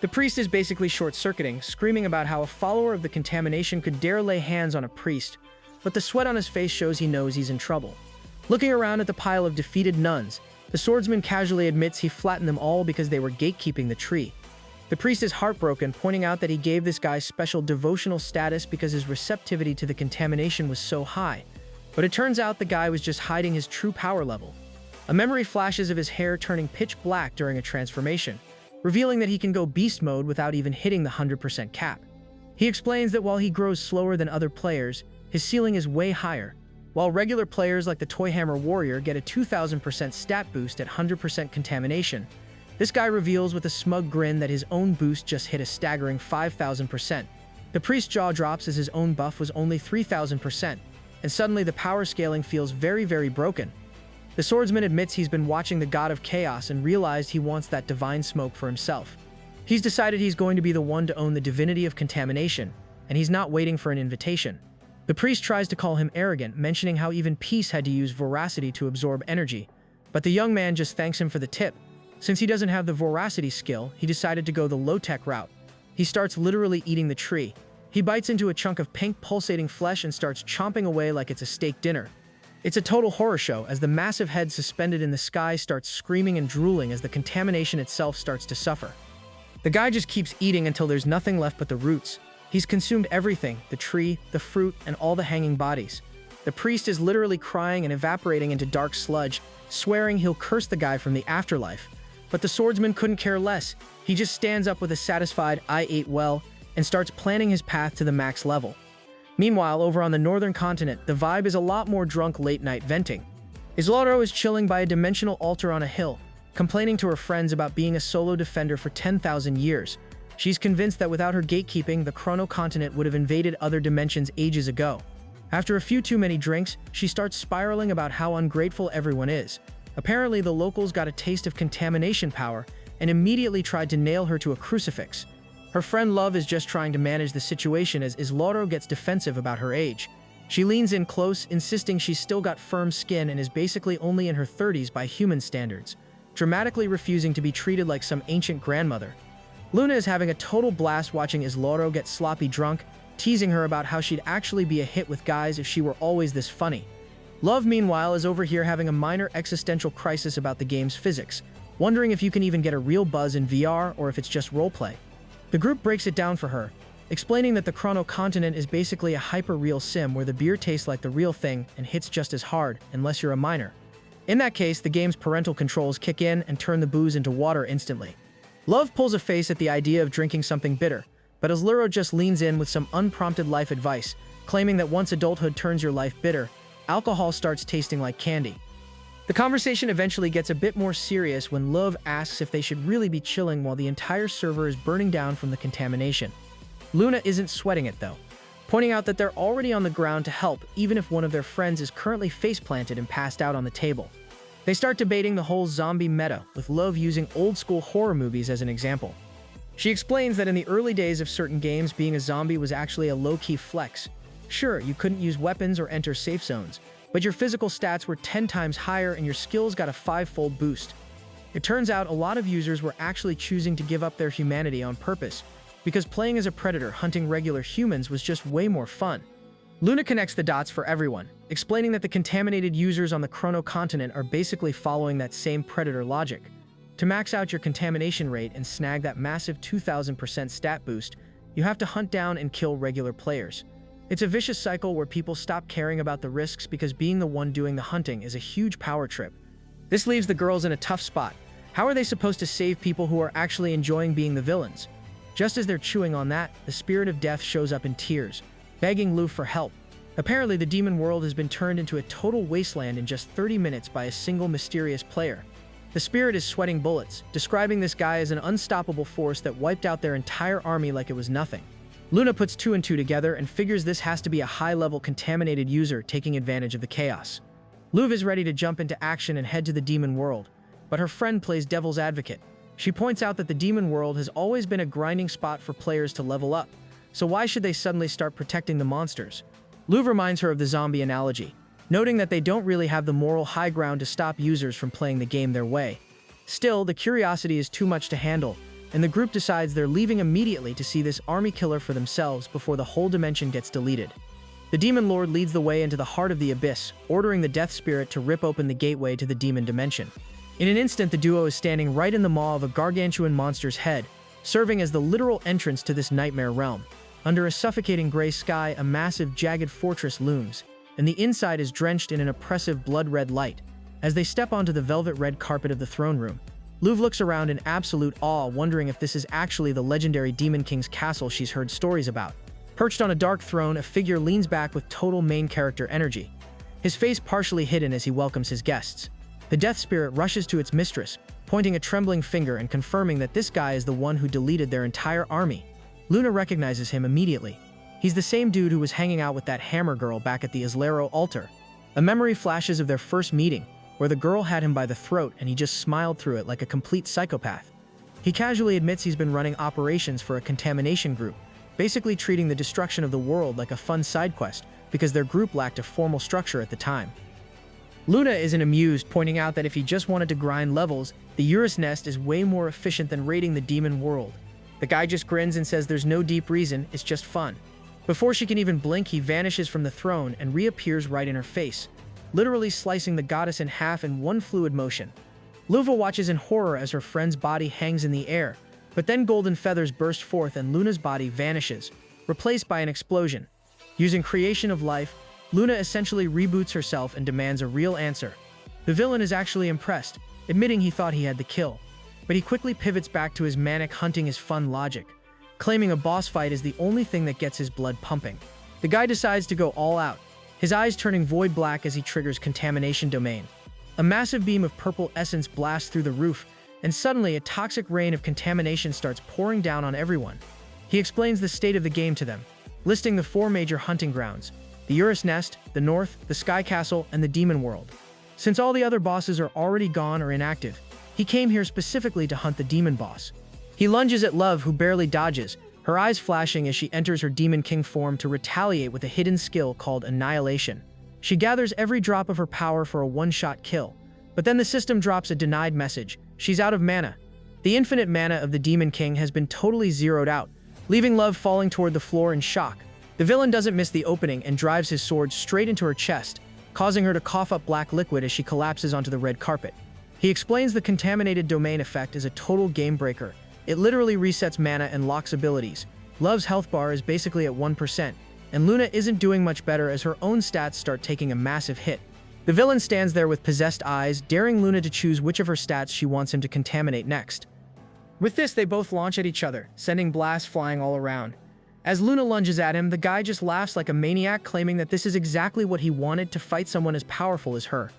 The priest is basically short-circuiting, screaming about how a follower of the contamination could dare lay hands on a priest, but the sweat on his face shows he knows he's in trouble. Looking around at the pile of defeated nuns, the swordsman casually admits he flattened them all because they were gatekeeping the tree. The priest is heartbroken, pointing out that he gave this guy special devotional status because his receptivity to the contamination was so high. But it turns out the guy was just hiding his true power level. A memory flashes of his hair turning pitch black during a transformation, revealing that he can go beast mode without even hitting the 100% cap. He explains that while he grows slower than other players, his ceiling is way higher. While regular players like the Toy Hammer Warrior get a 2000% stat boost at 100% contamination, this guy reveals with a smug grin that his own boost just hit a staggering 5000%. The priest's jaw drops as his own buff was only 3000%, and suddenly the power scaling feels very broken. The swordsman admits he's been watching the God of Chaos and realized he wants that divine smoke for himself. He's decided he's going to be the one to own the divinity of contamination, and he's not waiting for an invitation. The priest tries to call him arrogant, mentioning how even peace had to use voracity to absorb energy, but the young man just thanks him for the tip. Since he doesn't have the voracity skill, he decided to go the low-tech route. He starts literally eating the tree. He bites into a chunk of pink pulsating flesh and starts chomping away like it's a steak dinner. It's a total horror show as the massive head suspended in the sky starts screaming and drooling as the contamination itself starts to suffer. The guy just keeps eating until there's nothing left but the roots. He's consumed everything, the tree, the fruit, and all the hanging bodies. The priest is literally crying and evaporating into dark sludge, swearing he'll curse the guy from the afterlife. But the swordsman couldn't care less. He just stands up with a satisfied "I ate well" and starts planning his path to the max level. Meanwhile, over on the northern continent, the vibe is a lot more drunk late-night venting. Isloro is chilling by a dimensional altar on a hill, complaining to her friends about being a solo defender for 10,000 years. She's convinced that without her gatekeeping, the Chrono continent would have invaded other dimensions ages ago. After a few too many drinks, she starts spiraling about how ungrateful everyone is. Apparently, the locals got a taste of contamination power and immediately tried to nail her to a crucifix. Her friend Love is just trying to manage the situation as Isloro gets defensive about her age. She leans in close, insisting she's still got firm skin and is basically only in her 30s by human standards, dramatically refusing to be treated like some ancient grandmother. Luna is having a total blast watching Isloro get sloppy drunk, teasing her about how she'd actually be a hit with guys if she were always this funny. Love, meanwhile, is over here having a minor existential crisis about the game's physics, wondering if you can even get a real buzz in VR or if it's just roleplay. The group breaks it down for her, explaining that the Chrono continent is basically a hyper-real sim where the beer tastes like the real thing and hits just as hard, unless you're a minor. In that case, the game's parental controls kick in and turn the booze into water instantly. Love pulls a face at the idea of drinking something bitter, but Isloro just leans in with some unprompted life advice, claiming that once adulthood turns your life bitter, alcohol starts tasting like candy. The conversation eventually gets a bit more serious when Love asks if they should really be chilling while the entire server is burning down from the contamination. Luna isn't sweating it though, pointing out that they're already on the ground to help even if one of their friends is currently face-planted and passed out on the table. They start debating the whole zombie meta, with Love using old-school horror movies as an example. She explains that in the early days of certain games, being a zombie was actually a low-key flex. Sure, you couldn't use weapons or enter safe zones, but your physical stats were 10 times higher and your skills got a 5-fold boost. It turns out a lot of users were actually choosing to give up their humanity on purpose, because playing as a predator hunting regular humans was just way more fun. Luna connects the dots for everyone, explaining that the contaminated users on the Chrono continent are basically following that same predator logic. To max out your contamination rate and snag that massive 2000% stat boost, you have to hunt down and kill regular players. It's a vicious cycle where people stop caring about the risks because being the one doing the hunting is a huge power trip. This leaves the girls in a tough spot. How are they supposed to save people who are actually enjoying being the villains? Just as they're chewing on that, the spirit of death shows up in tears, begging Lou for help. Apparently, the demon world has been turned into a total wasteland in just 30 minutes by a single mysterious player. The spirit is sweating bullets, describing this guy as an unstoppable force that wiped out their entire army like it was nothing. Luna puts 2 and 2 together and figures this has to be a high-level contaminated user taking advantage of the chaos. Luv is ready to jump into action and head to the demon world, but her friend plays devil's advocate. She points out that the demon world has always been a grinding spot for players to level up, so why should they suddenly start protecting the monsters? Luv reminds her of the zombie analogy, noting that they don't really have the moral high ground to stop users from playing the game their way. Still, the curiosity is too much to handle, and the group decides they're leaving immediately to see this army killer for themselves before the whole dimension gets deleted. The Demon Lord leads the way into the heart of the abyss, ordering the Death Spirit to rip open the gateway to the demon dimension. In an instant, the duo is standing right in the maw of a gargantuan monster's head, serving as the literal entrance to this nightmare realm. Under a suffocating gray sky, a massive, jagged fortress looms, and the inside is drenched in an oppressive blood-red light. As they step onto the velvet-red carpet of the throne room, Luv looks around in absolute awe, wondering if this is actually the legendary Demon King's castle she's heard stories about. Perched on a dark throne, a figure leans back with total main character energy, his face partially hidden as he welcomes his guests. The Death Spirit rushes to its mistress, pointing a trembling finger and confirming that this guy is the one who deleted their entire army. Luna recognizes him immediately. He's the same dude who was hanging out with that hammer girl back at the Islero altar. A memory flashes of their first meeting, where the girl had him by the throat and he just smiled through it like a complete psychopath. He casually admits he's been running operations for a contamination group, basically treating the destruction of the world like a fun side quest because their group lacked a formal structure at the time. Luna isn't amused, pointing out that if he just wanted to grind levels, the Eurus Nest is way more efficient than raiding the demon world. The guy just grins and says there's no deep reason, it's just fun. Before she can even blink, he vanishes from the throne and reappears right in her face, literally slicing the goddess in half in one fluid motion. Luva watches in horror as her friend's body hangs in the air, but then golden feathers burst forth and Luna's body vanishes, replaced by an explosion. Using creation of life, Luna essentially reboots herself and demands a real answer. The villain is actually impressed, admitting he thought he had the kill, but he quickly pivots back to his manic hunting is fun logic, claiming a boss fight is the only thing that gets his blood pumping. The guy decides to go all out, his eyes turning void black as he triggers Contamination Domain. A massive beam of purple essence blasts through the roof, and suddenly a toxic rain of contamination starts pouring down on everyone. He explains the state of the game to them, listing the 4 major hunting grounds: the Eurus Nest, the North, the Sky Castle, and the Demon World. Since all the other bosses are already gone or inactive, he came here specifically to hunt the demon boss. He lunges at Love, who barely dodges, her eyes flashing as she enters her Demon King form to retaliate with a hidden skill called Annihilation. She gathers every drop of her power for a one-shot kill, but then the system drops a denied message. She's out of mana. The infinite mana of the Demon King has been totally zeroed out, leaving Love falling toward the floor in shock. The villain doesn't miss the opening and drives his sword straight into her chest, causing her to cough up black liquid as she collapses onto the red carpet. He explains the Contaminated Domain effect is a total game breaker. It literally resets mana and locks abilities. Love's health bar is basically at 1%, and Luna isn't doing much better as her own stats start taking a massive hit. The villain stands there with possessed eyes, daring Luna to choose which of her stats she wants him to contaminate next. With this, they both launch at each other, sending blasts flying all around. As Luna lunges at him, the guy just laughs like a maniac, claiming that this is exactly what he wanted, to fight someone as powerful as her.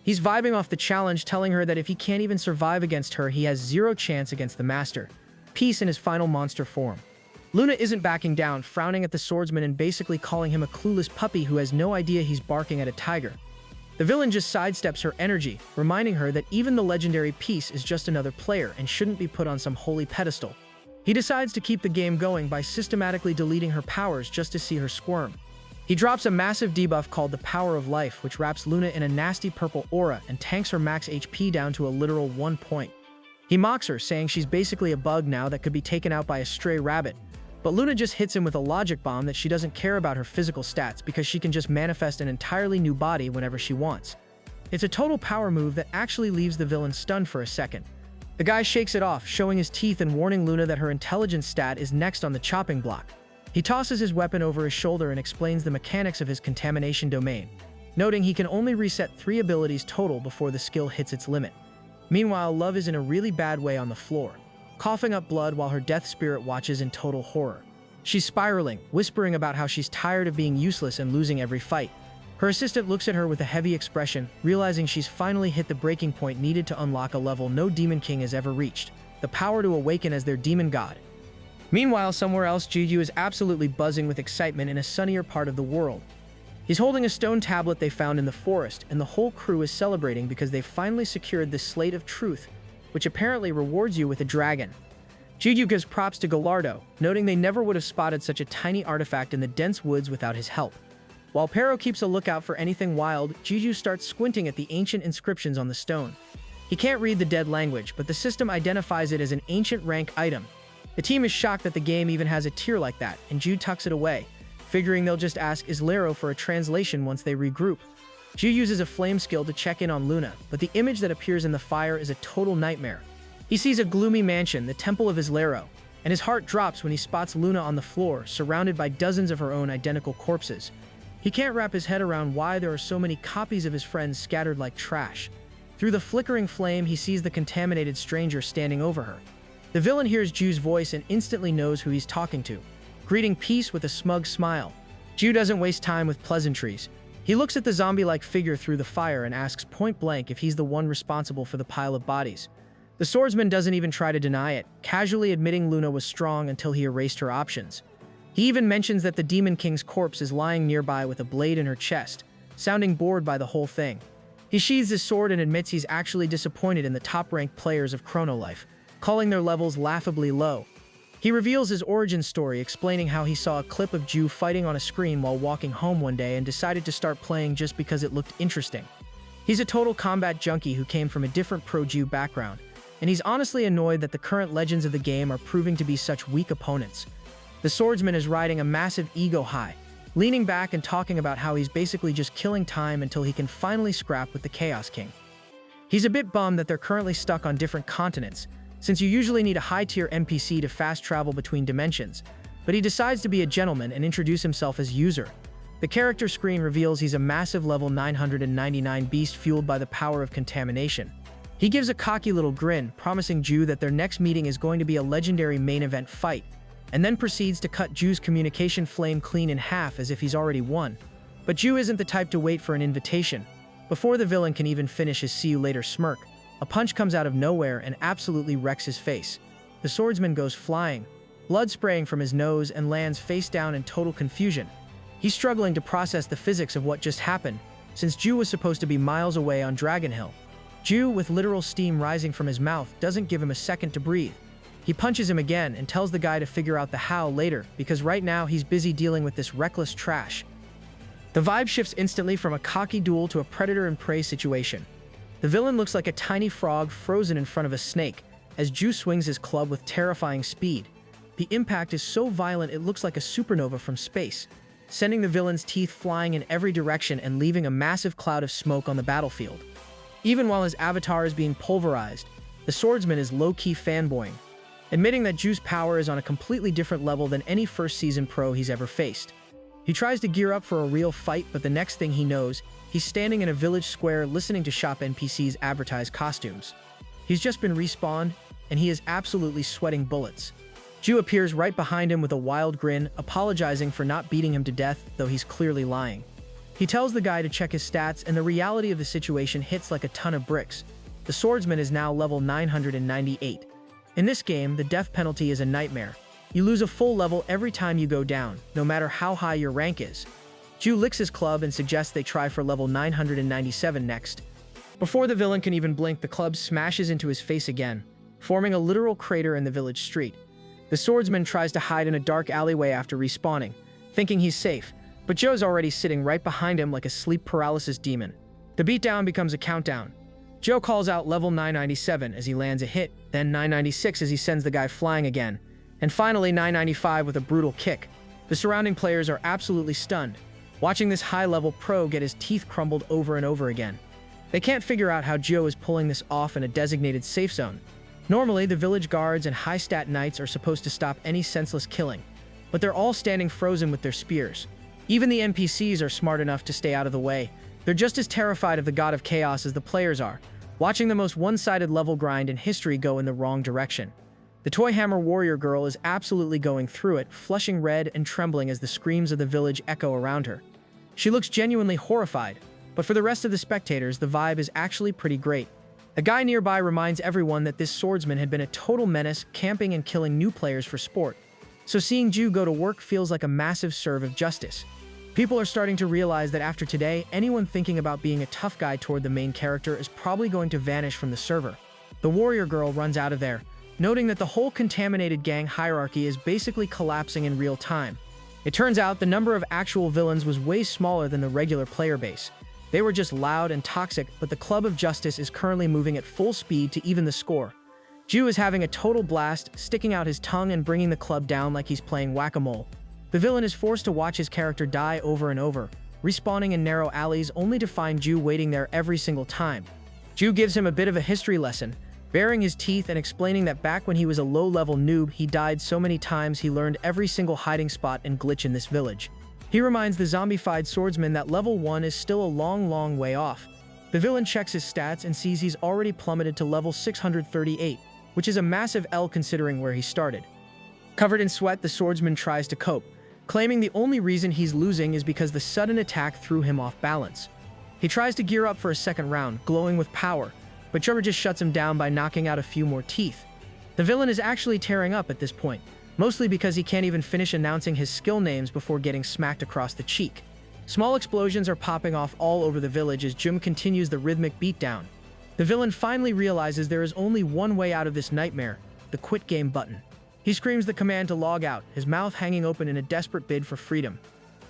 He's vibing off the challenge, telling her that if he can't even survive against her, he has zero chance against the Master. Peace in his final monster form. Luna isn't backing down, frowning at the swordsman and basically calling him a clueless puppy who has no idea he's barking at a tiger. The villain just sidesteps her energy, reminding her that even the legendary Peace is just another player and shouldn't be put on some holy pedestal. He decides to keep the game going by systematically deleting her powers just to see her squirm. He drops a massive debuff called the Power of Life, which wraps Luna in a nasty purple aura and tanks her max HP down to a literal 1 point. He mocks her, saying she's basically a bug now that could be taken out by a stray rabbit. But Luna just hits him with a logic bomb that she doesn't care about her physical stats because she can just manifest an entirely new body whenever she wants. It's a total power move that actually leaves the villain stunned for a second. The guy shakes it off, showing his teeth and warning Luna that her intelligence stat is next on the chopping block. He tosses his weapon over his shoulder and explains the mechanics of his Contamination Domain, noting he can only reset 3 abilities total before the skill hits its limit. Meanwhile, Love is in a really bad way on the floor, coughing up blood while her death spirit watches in total horror. She's spiraling, whispering about how she's tired of being useless and losing every fight. Her assistant looks at her with a heavy expression, realizing she's finally hit the breaking point needed to unlock a level no Demon King has ever reached, the power to awaken as their demon god. Meanwhile, somewhere else, Juju is absolutely buzzing with excitement in a sunnier part of the world. He's holding a stone tablet they found in the forest, and the whole crew is celebrating because they've finally secured the Slate of Truth, which apparently rewards you with a dragon. Juju gives props to Gallardo, noting they never would have spotted such a tiny artifact in the dense woods without his help. While Pero keeps a lookout for anything wild, Juju starts squinting at the ancient inscriptions on the stone. He can't read the dead language, but the system identifies it as an ancient rank item. The team is shocked that the game even has a tier like that, and Ju tucks it away, figuring they'll just ask Islero for a translation once they regroup. Ju uses a flame skill to check in on Luna, but the image that appears in the fire is a total nightmare. He sees a gloomy mansion, the Temple of Islero, and his heart drops when he spots Luna on the floor, surrounded by dozens of her own identical corpses. He can't wrap his head around why there are so many copies of his friends scattered like trash. Through the flickering flame, he sees the contaminated stranger standing over her. The villain hears Ju's voice and instantly knows who he's talking to, greeting peace with a smug smile. Ju doesn't waste time with pleasantries. He looks at the zombie-like figure through the fire and asks point-blank if he's the one responsible for the pile of bodies. The swordsman doesn't even try to deny it, casually admitting Luna was strong until he erased her options. He even mentions that the Demon King's corpse is lying nearby with a blade in her chest, sounding bored by the whole thing. He sheathes his sword and admits he's actually disappointed in the top-ranked players of Chrono Life, calling their levels laughably low. He reveals his origin story, explaining how he saw a clip of Ju fighting on a screen while walking home one day and decided to start playing just because it looked interesting. He's a total combat junkie who came from a different pro-Ju background, and he's honestly annoyed that the current legends of the game are proving to be such weak opponents. The swordsman is riding a massive ego high, leaning back and talking about how he's basically just killing time until he can finally scrap with the Chaos King. He's a bit bummed that they're currently stuck on different continents, since you usually need a high-tier NPC to fast travel between dimensions, but he decides to be a gentleman and introduce himself as User. The character screen reveals he's a massive level 999 beast fueled by the power of contamination. He gives a cocky little grin, promising Ju that their next meeting is going to be a legendary main event fight, and then proceeds to cut Ju's communication flame clean in half as if he's already won. But Ju isn't the type to wait for an invitation. Before the villain can even finish his see you later smirk, a punch comes out of nowhere and absolutely wrecks his face. The swordsman goes flying, blood spraying from his nose, and lands face down in total confusion. He's struggling to process the physics of what just happened, since Ju was supposed to be miles away on Dragon Hill. Ju, with literal steam rising from his mouth, doesn't give him a second to breathe. He punches him again and tells the guy to figure out the how later, because right now he's busy dealing with this reckless trash. The vibe shifts instantly from a cocky duel to a predator and prey situation. The villain looks like a tiny frog frozen in front of a snake, as Ju swings his club with terrifying speed. The impact is so violent it looks like a supernova from space, sending the villain's teeth flying in every direction and leaving a massive cloud of smoke on the battlefield. Even while his avatar is being pulverized, the swordsman is low-key fanboying, admitting that Ju's power is on a completely different level than any first-season pro he's ever faced. He tries to gear up for a real fight, but the next thing he knows, he's standing in a village square listening to shop NPCs advertise costumes. He's just been respawned, and he is absolutely sweating bullets. Ju appears right behind him with a wild grin, apologizing for not beating him to death, though he's clearly lying. He tells the guy to check his stats, and the reality of the situation hits like a ton of bricks. The swordsman is now level 998. In this game, the death penalty is a nightmare. You lose a full level every time you go down, no matter how high your rank is. Ju licks his club and suggests they try for level 997 next. Before the villain can even blink, the club smashes into his face again, forming a literal crater in the village street. The swordsman tries to hide in a dark alleyway after respawning, thinking he's safe, but Joe's already sitting right behind him like a sleep paralysis demon. The beatdown becomes a countdown. Joe calls out level 997 as he lands a hit, then 996 as he sends the guy flying again, and finally 995 with a brutal kick. The surrounding players are absolutely stunned, watching this high-level pro get his teeth crumbled over and over again. They can't figure out how Joe is pulling this off in a designated safe zone. Normally, the village guards and high-stat knights are supposed to stop any senseless killing, but they're all standing frozen with their spears. Even the NPCs are smart enough to stay out of the way. They're just as terrified of the god of chaos as the players are, watching the most one-sided level grind in history go in the wrong direction. The toy hammer warrior girl is absolutely going through it, flushing red and trembling as the screams of the village echo around her. She looks genuinely horrified, but for the rest of the spectators, the vibe is actually pretty great. A guy nearby reminds everyone that this swordsman had been a total menace, camping and killing new players for sport. So seeing Ju go to work feels like a massive serve of justice. People are starting to realize that after today, anyone thinking about being a tough guy toward the main character is probably going to vanish from the server. The warrior girl runs out of there, noting that the whole contaminated gang hierarchy is basically collapsing in real time. It turns out the number of actual villains was way smaller than the regular player base. They were just loud and toxic, but the Club of Justice is currently moving at full speed to even the score. Ju is having a total blast, sticking out his tongue and bringing the club down like he's playing whack-a-mole. The villain is forced to watch his character die over and over, respawning in narrow alleys only to find Ju waiting there every single time. Ju gives him a bit of a history lesson, baring his teeth and explaining that back when he was a low-level noob, he died so many times he learned every single hiding spot and glitch in this village. He reminds the zombified swordsman that level 1 is still a long way off. The villain checks his stats and sees he's already plummeted to level 638, which is a massive L considering where he started. Covered in sweat, the swordsman tries to cope, claiming the only reason he's losing is because the sudden attack threw him off balance. He tries to gear up for a second round, glowing with power, but Trevor just shuts him down by knocking out a few more teeth. The villain is actually tearing up at this point, mostly because he can't even finish announcing his skill names before getting smacked across the cheek. Small explosions are popping off all over the village as Jim continues the rhythmic beatdown. The villain finally realizes there is only one way out of this nightmare, the quit game button. He screams the command to log out, his mouth hanging open in a desperate bid for freedom.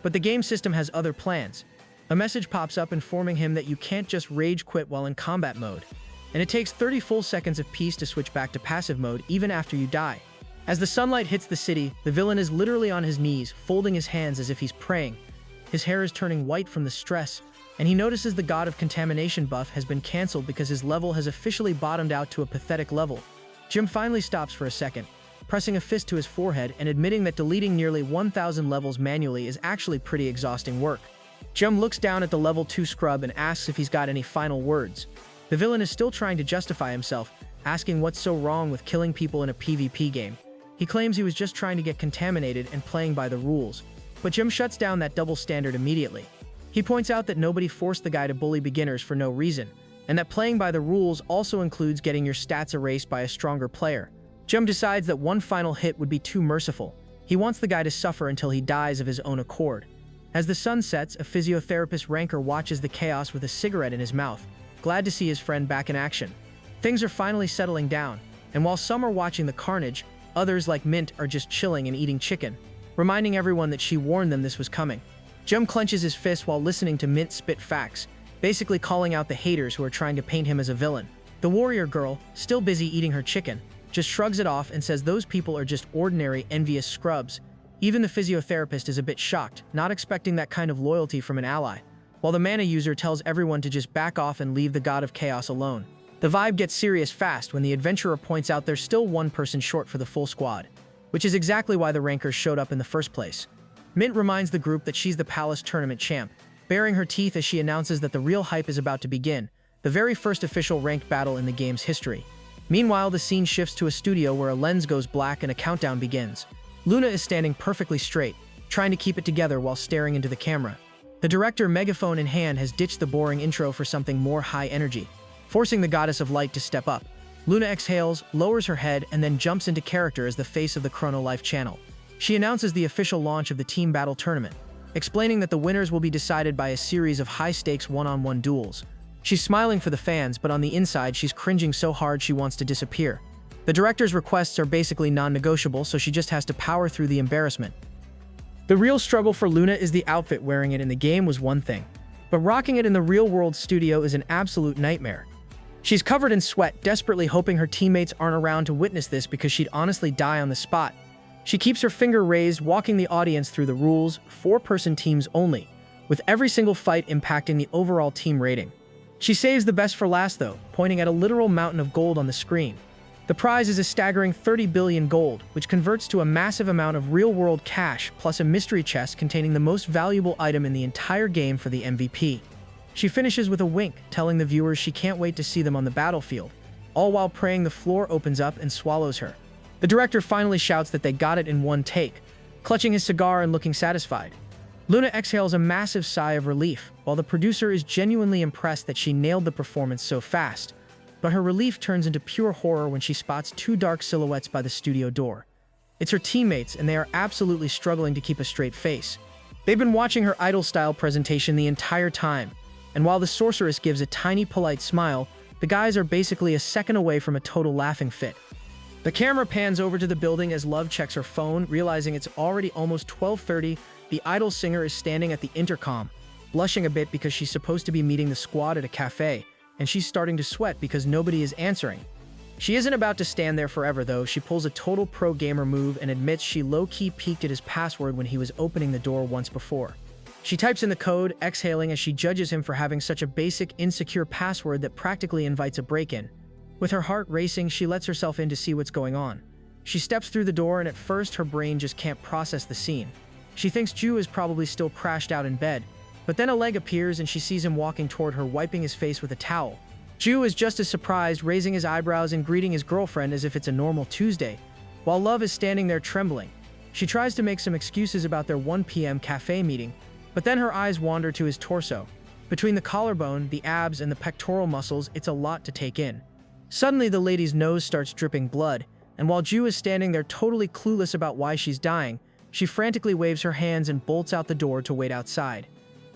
But the game system has other plans. A message pops up informing him that you can't just rage quit while in combat mode, and it takes 30 full seconds of peace to switch back to passive mode even after you die. As the sunlight hits the city, the villain is literally on his knees, folding his hands as if he's praying. His hair is turning white from the stress, and he notices the God of Contamination buff has been cancelled because his level has officially bottomed out to a pathetic level. Jim finally stops for a second, pressing a fist to his forehead and admitting that deleting nearly 1,000 levels manually is actually pretty exhausting work. Jim looks down at the level 2 scrub and asks if he's got any final words. The villain is still trying to justify himself, asking what's so wrong with killing people in a PvP game. He claims he was just trying to get contaminated and playing by the rules, but Jim shuts down that double standard immediately. He points out that nobody forced the guy to bully beginners for no reason, and that playing by the rules also includes getting your stats erased by a stronger player. Jim decides that one final hit would be too merciful. He wants the guy to suffer until he dies of his own accord. As the sun sets, a physiotherapist ranker watches the chaos with a cigarette in his mouth, glad to see his friend back in action. Things are finally settling down, and while some are watching the carnage, others, like Mint, are just chilling and eating chicken, reminding everyone that she warned them this was coming. Jim clenches his fist while listening to Mint spit facts, basically calling out the haters who are trying to paint him as a villain. The warrior girl, still busy eating her chicken, just shrugs it off and says those people are just ordinary, envious scrubs. Even the physiotherapist is a bit shocked, not expecting that kind of loyalty from an ally, while the mana user tells everyone to just back off and leave the God of Chaos alone. The vibe gets serious fast when the adventurer points out there's still one person short for the full squad, which is exactly why the rankers showed up in the first place. Mint reminds the group that she's the Palace Tournament champ, baring her teeth as she announces that the real hype is about to begin, the very first official ranked battle in the game's history. Meanwhile, the scene shifts to a studio where a lens goes black and a countdown begins. Luna is standing perfectly straight, trying to keep it together while staring into the camera. The director, megaphone in hand, has ditched the boring intro for something more high energy, forcing the goddess of light to step up. Luna exhales, lowers her head, and then jumps into character as the face of the Chrono Life channel. She announces the official launch of the Team Battle Tournament, explaining that the winners will be decided by a series of high-stakes one-on-one duels. She's smiling for the fans, but on the inside, she's cringing so hard she wants to disappear. The director's requests are basically non-negotiable, so she just has to power through the embarrassment. The real struggle for Luna is the outfit. Wearing it in the game was one thing, but rocking it in the real-world studio is an absolute nightmare. She's covered in sweat, desperately hoping her teammates aren't around to witness this because she'd honestly die on the spot. She keeps her finger raised, walking the audience through the rules, 4-person teams only, with every single fight impacting the overall team rating. She saves the best for last though, pointing at a literal mountain of gold on the screen. The prize is a staggering 30 billion gold, which converts to a massive amount of real-world cash, plus a mystery chest containing the most valuable item in the entire game for the MVP. She finishes with a wink, telling the viewers she can't wait to see them on the battlefield, all while praying the floor opens up and swallows her. The director finally shouts that they got it in one take, clutching his cigar and looking satisfied. Luna exhales a massive sigh of relief, while the producer is genuinely impressed that she nailed the performance so fast. But her relief turns into pure horror when she spots 2 dark silhouettes by the studio door. It's her teammates, and they are absolutely struggling to keep a straight face. They've been watching her idol-style presentation the entire time, and while the sorceress gives a tiny polite smile, the guys are basically a second away from a total laughing fit. The camera pans over to the building as Love checks her phone, realizing it's already almost 12:30. The idol singer is standing at the intercom, blushing a bit because she's supposed to be meeting the squad at a cafe, and she's starting to sweat because nobody is answering. She isn't about to stand there forever though. She pulls a total pro gamer move and admits she low-key peeked at his password when he was opening the door once before. She types in the code, exhaling as she judges him for having such a basic, insecure password that practically invites a break-in. With her heart racing, she lets herself in to see what's going on. She steps through the door and at first her brain just can't process the scene. She thinks Ju is probably still crashed out in bed, but then a leg appears and she sees him walking toward her, wiping his face with a towel. Ju is just as surprised, raising his eyebrows and greeting his girlfriend as if it's a normal Tuesday, while Love is standing there trembling. She tries to make some excuses about their 1 p.m. cafe meeting, but then her eyes wander to his torso. Between the collarbone, the abs, and the pectoral muscles, it's a lot to take in. Suddenly, the lady's nose starts dripping blood, and while Ju is standing there totally clueless about why she's dying, she frantically waves her hands and bolts out the door to wait outside.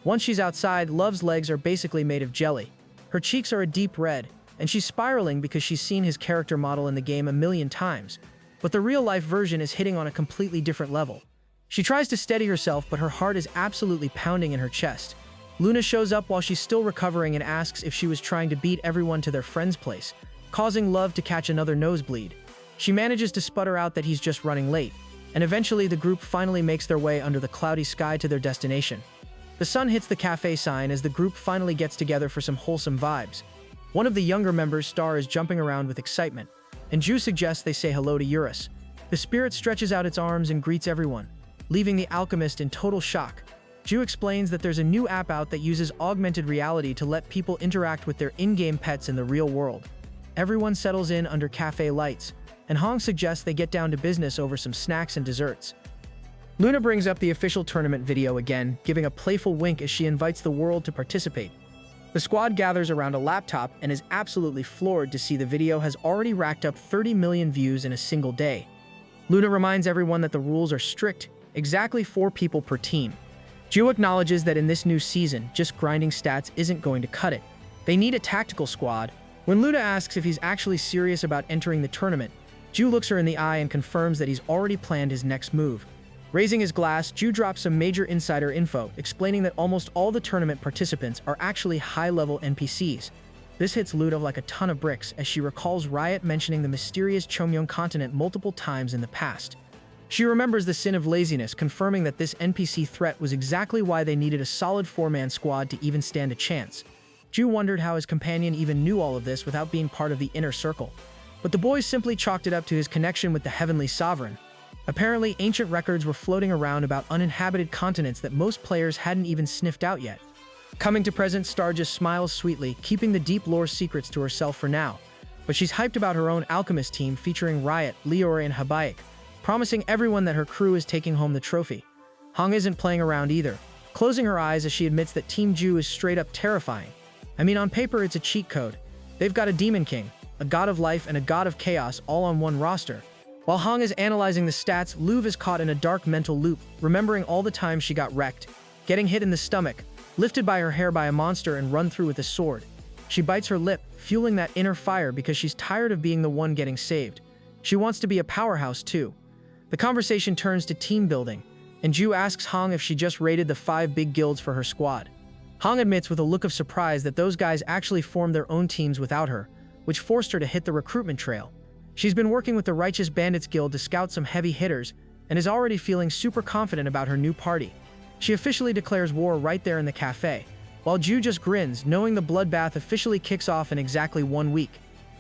Once she's outside, Love's legs are basically made of jelly. Her cheeks are a deep red, and she's spiraling because she's seen his character model in the game a million times, but the real-life version is hitting on a completely different level. She tries to steady herself, but her heart is absolutely pounding in her chest. Luna shows up while she's still recovering and asks if she was trying to beat everyone to their friend's place, causing Love to catch another nosebleed. She manages to sputter out that he's just running late, and eventually the group finally makes their way under the cloudy sky to their destination. The sun hits the cafe sign as the group finally gets together for some wholesome vibes. One of the younger members, Star, is jumping around with excitement, and Ju suggests they say hello to Eurus. The spirit stretches out its arms and greets everyone, leaving the alchemist in total shock. Ju explains that there's a new app out that uses augmented reality to let people interact with their in-game pets in the real world. Everyone settles in under cafe lights, and Hong suggests they get down to business over some snacks and desserts. Luna brings up the official tournament video again, giving a playful wink as she invites the world to participate. The squad gathers around a laptop and is absolutely floored to see the video has already racked up 30 million views in a single day. Luna reminds everyone that the rules are strict, exactly 4 people per team. Ju acknowledges that in this new season, just grinding stats isn't going to cut it. They need a tactical squad. When Luna asks if he's actually serious about entering the tournament, Ju looks her in the eye and confirms that he's already planned his next move. Raising his glass, Ju drops some major insider info, explaining that almost all the tournament participants are actually high-level NPCs. This hits Luna like a ton of bricks, as she recalls Riot mentioning the mysterious Chomyeong continent multiple times in the past. She remembers the sin of laziness, confirming that this NPC threat was exactly why they needed a solid 4-man squad to even stand a chance. Ju wondered how his companion even knew all of this without being part of the inner circle. But the boys simply chalked it up to his connection with the Heavenly Sovereign. Apparently, ancient records were floating around about uninhabited continents that most players hadn't even sniffed out yet. Coming to present, Star just smiles sweetly, keeping the deep lore secrets to herself for now. But she's hyped about her own alchemist team featuring Riot, Leore, and Habaik, promising everyone that her crew is taking home the trophy. Hong isn't playing around either, closing her eyes as she admits that Team Ju is straight up terrifying. I mean, on paper it's a cheat code. They've got a Demon King, a God of Life, and a God of Chaos all on one roster. While Hong is analyzing the stats, Luv is caught in a dark mental loop, remembering all the times she got wrecked, getting hit in the stomach, lifted by her hair by a monster, and run through with a sword. She bites her lip, fueling that inner fire because she's tired of being the one getting saved. She wants to be a powerhouse too. The conversation turns to team building, and Ju asks Hong if she just raided the 5 big guilds for her squad. Hong admits with a look of surprise that those guys actually formed their own teams without her, which forced her to hit the recruitment trail. She's been working with the Righteous Bandits Guild to scout some heavy hitters, and is already feeling super confident about her new party. She officially declares war right there in the cafe, while Ju just grins, knowing the bloodbath officially kicks off in exactly 1 week.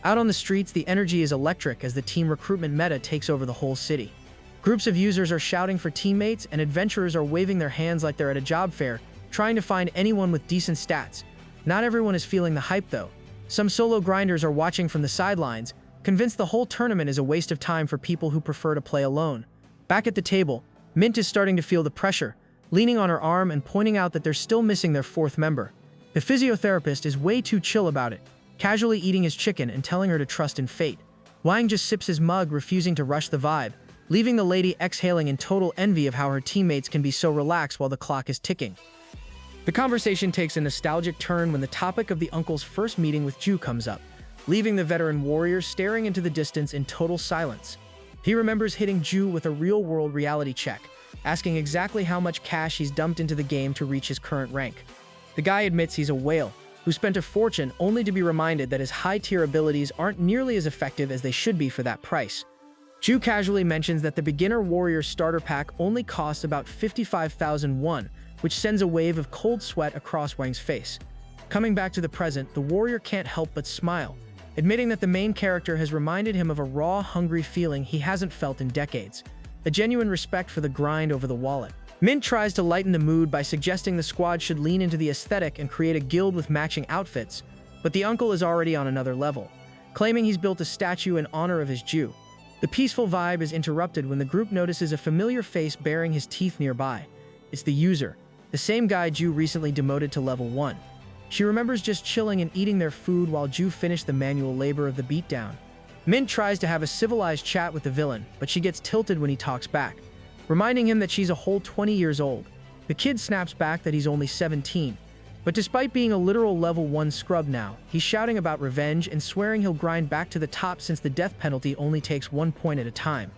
Out on the streets, the energy is electric as the team recruitment meta takes over the whole city. Groups of users are shouting for teammates, and adventurers are waving their hands like they're at a job fair, trying to find anyone with decent stats. Not everyone is feeling the hype though. Some solo grinders are watching from the sidelines, convinced the whole tournament is a waste of time for people who prefer to play alone. Back at the table, Mint is starting to feel the pressure, leaning on her arm and pointing out that they're still missing their 4th member. The physiotherapist is way too chill about it, casually eating his chicken and telling her to trust in fate. Wang just sips his mug, refusing to rush the vibe, leaving the lady exhaling in total envy of how her teammates can be so relaxed while the clock is ticking. The conversation takes a nostalgic turn when the topic of the uncle's first meeting with Ju comes up, leaving the veteran warrior staring into the distance in total silence. He remembers hitting Ju with a real-world reality check, asking exactly how much cash he's dumped into the game to reach his current rank. The guy admits he's a whale, who spent a fortune only to be reminded that his high-tier abilities aren't nearly as effective as they should be for that price. Ju casually mentions that the beginner warrior starter pack only costs about 55,000 won, which sends a wave of cold sweat across Wang's face. Coming back to the present, the warrior can't help but smile, admitting that the main character has reminded him of a raw, hungry feeling he hasn't felt in decades, a genuine respect for the grind over the wallet. Mint tries to lighten the mood by suggesting the squad should lean into the aesthetic and create a guild with matching outfits, but the uncle is already on another level, claiming he's built a statue in honor of his Jew. The peaceful vibe is interrupted when the group notices a familiar face baring his teeth nearby. It's the user, the same guy Ju recently demoted to level 1. She remembers just chilling and eating their food while Ju finished the manual labor of the beatdown. Mint tries to have a civilized chat with the villain, but she gets tilted when he talks back, reminding him that she's a whole 20 years old. The kid snaps back that he's only 17, but despite being a literal level 1 scrub now, he's shouting about revenge and swearing he'll grind back to the top since the death penalty only takes 1 point at a time.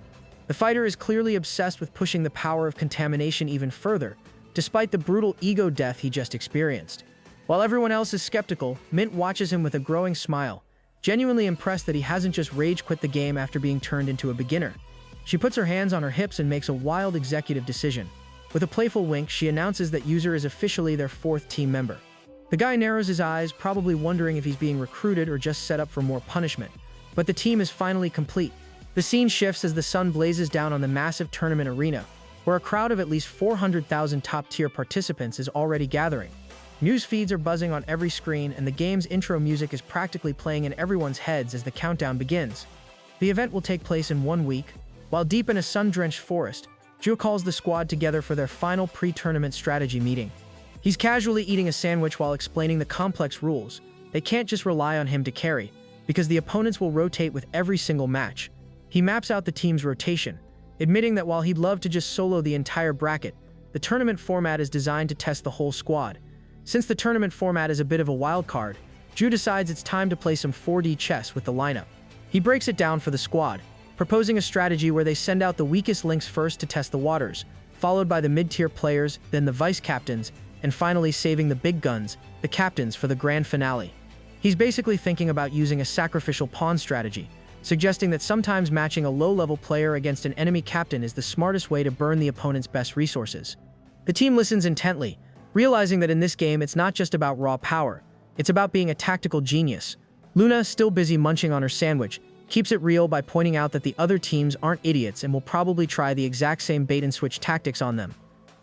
The fighter is clearly obsessed with pushing the power of contamination even further, despite the brutal ego death he just experienced. While everyone else is skeptical, Mint watches him with a growing smile, genuinely impressed that he hasn't just rage quit the game after being turned into a beginner. She puts her hands on her hips and makes a wild executive decision. With a playful wink, she announces that User is officially their 4th team member. The guy narrows his eyes, probably wondering if he's being recruited or just set up for more punishment. But the team is finally complete. The scene shifts as the sun blazes down on the massive tournament arena, where a crowd of at least 400,000 top-tier participants is already gathering. News feeds are buzzing on every screen, and the game's intro music is practically playing in everyone's heads as the countdown begins. The event will take place in 1 week. While deep in a sun-drenched forest, Ju calls the squad together for their final pre-tournament strategy meeting. He's casually eating a sandwich while explaining the complex rules. They can't just rely on him to carry, because the opponents will rotate with every single match. He maps out the team's rotation, admitting that while he'd love to just solo the entire bracket, the tournament format is designed to test the whole squad. Since the tournament format is a bit of a wild card, Ju decides it's time to play some 4D chess with the lineup. He breaks it down for the squad, proposing a strategy where they send out the weakest links first to test the waters, followed by the mid-tier players, then the vice-captains, and finally saving the big guns, the captains, for the grand finale. He's basically thinking about using a sacrificial pawn strategy, suggesting that sometimes matching a low-level player against an enemy captain is the smartest way to burn the opponent's best resources. The team listens intently, realizing that in this game it's not just about raw power, it's about being a tactical genius. Luna, still busy munching on her sandwich, keeps it real by pointing out that the other teams aren't idiots and will probably try the exact same bait-and-switch tactics on them.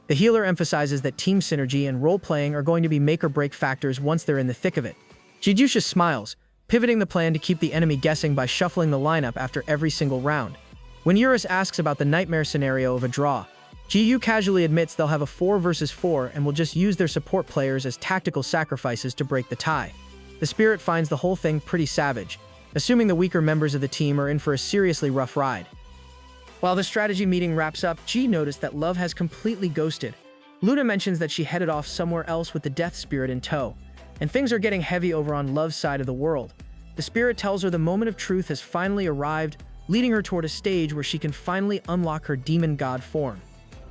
The healer emphasizes that team synergy and role-playing are going to be make-or-break factors once they're in the thick of it. Jijusha smiles, pivoting the plan to keep the enemy guessing by shuffling the lineup after every single round. When Eurus asks about the nightmare scenario of a draw, Jiyu casually admits they'll have a 4 versus 4 and will just use their support players as tactical sacrifices to break the tie. The spirit finds the whole thing pretty savage, assuming the weaker members of the team are in for a seriously rough ride. While the strategy meeting wraps up, Ji noticed that Love has completely ghosted. Luna mentions that she headed off somewhere else with the death spirit in tow, and things are getting heavy over on Love's side of the world. The spirit tells her the moment of truth has finally arrived, leading her toward a stage where she can finally unlock her demon god form.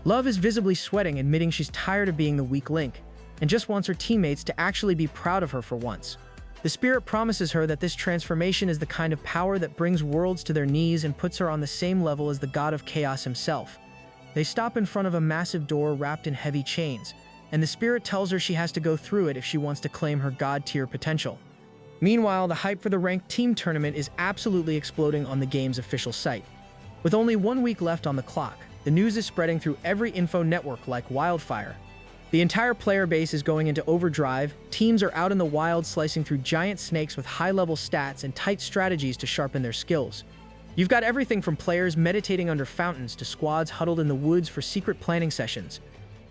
Love is visibly sweating, admitting she's tired of being the weak link, and just wants her teammates to actually be proud of her for once. The spirit promises her that this transformation is the kind of power that brings worlds to their knees and puts her on the same level as the god of chaos himself. They stop in front of a massive door wrapped in heavy chains, and the spirit tells her she has to go through it if she wants to claim her god-tier potential. Meanwhile, the hype for the ranked team tournament is absolutely exploding on the game's official site. With only 1 week left on the clock, the news is spreading through every info network like wildfire. The entire player base is going into overdrive, teams are out in the wild slicing through giant snakes with high-level stats and tight strategies to sharpen their skills. You've got everything from players meditating under fountains to squads huddled in the woods for secret planning sessions.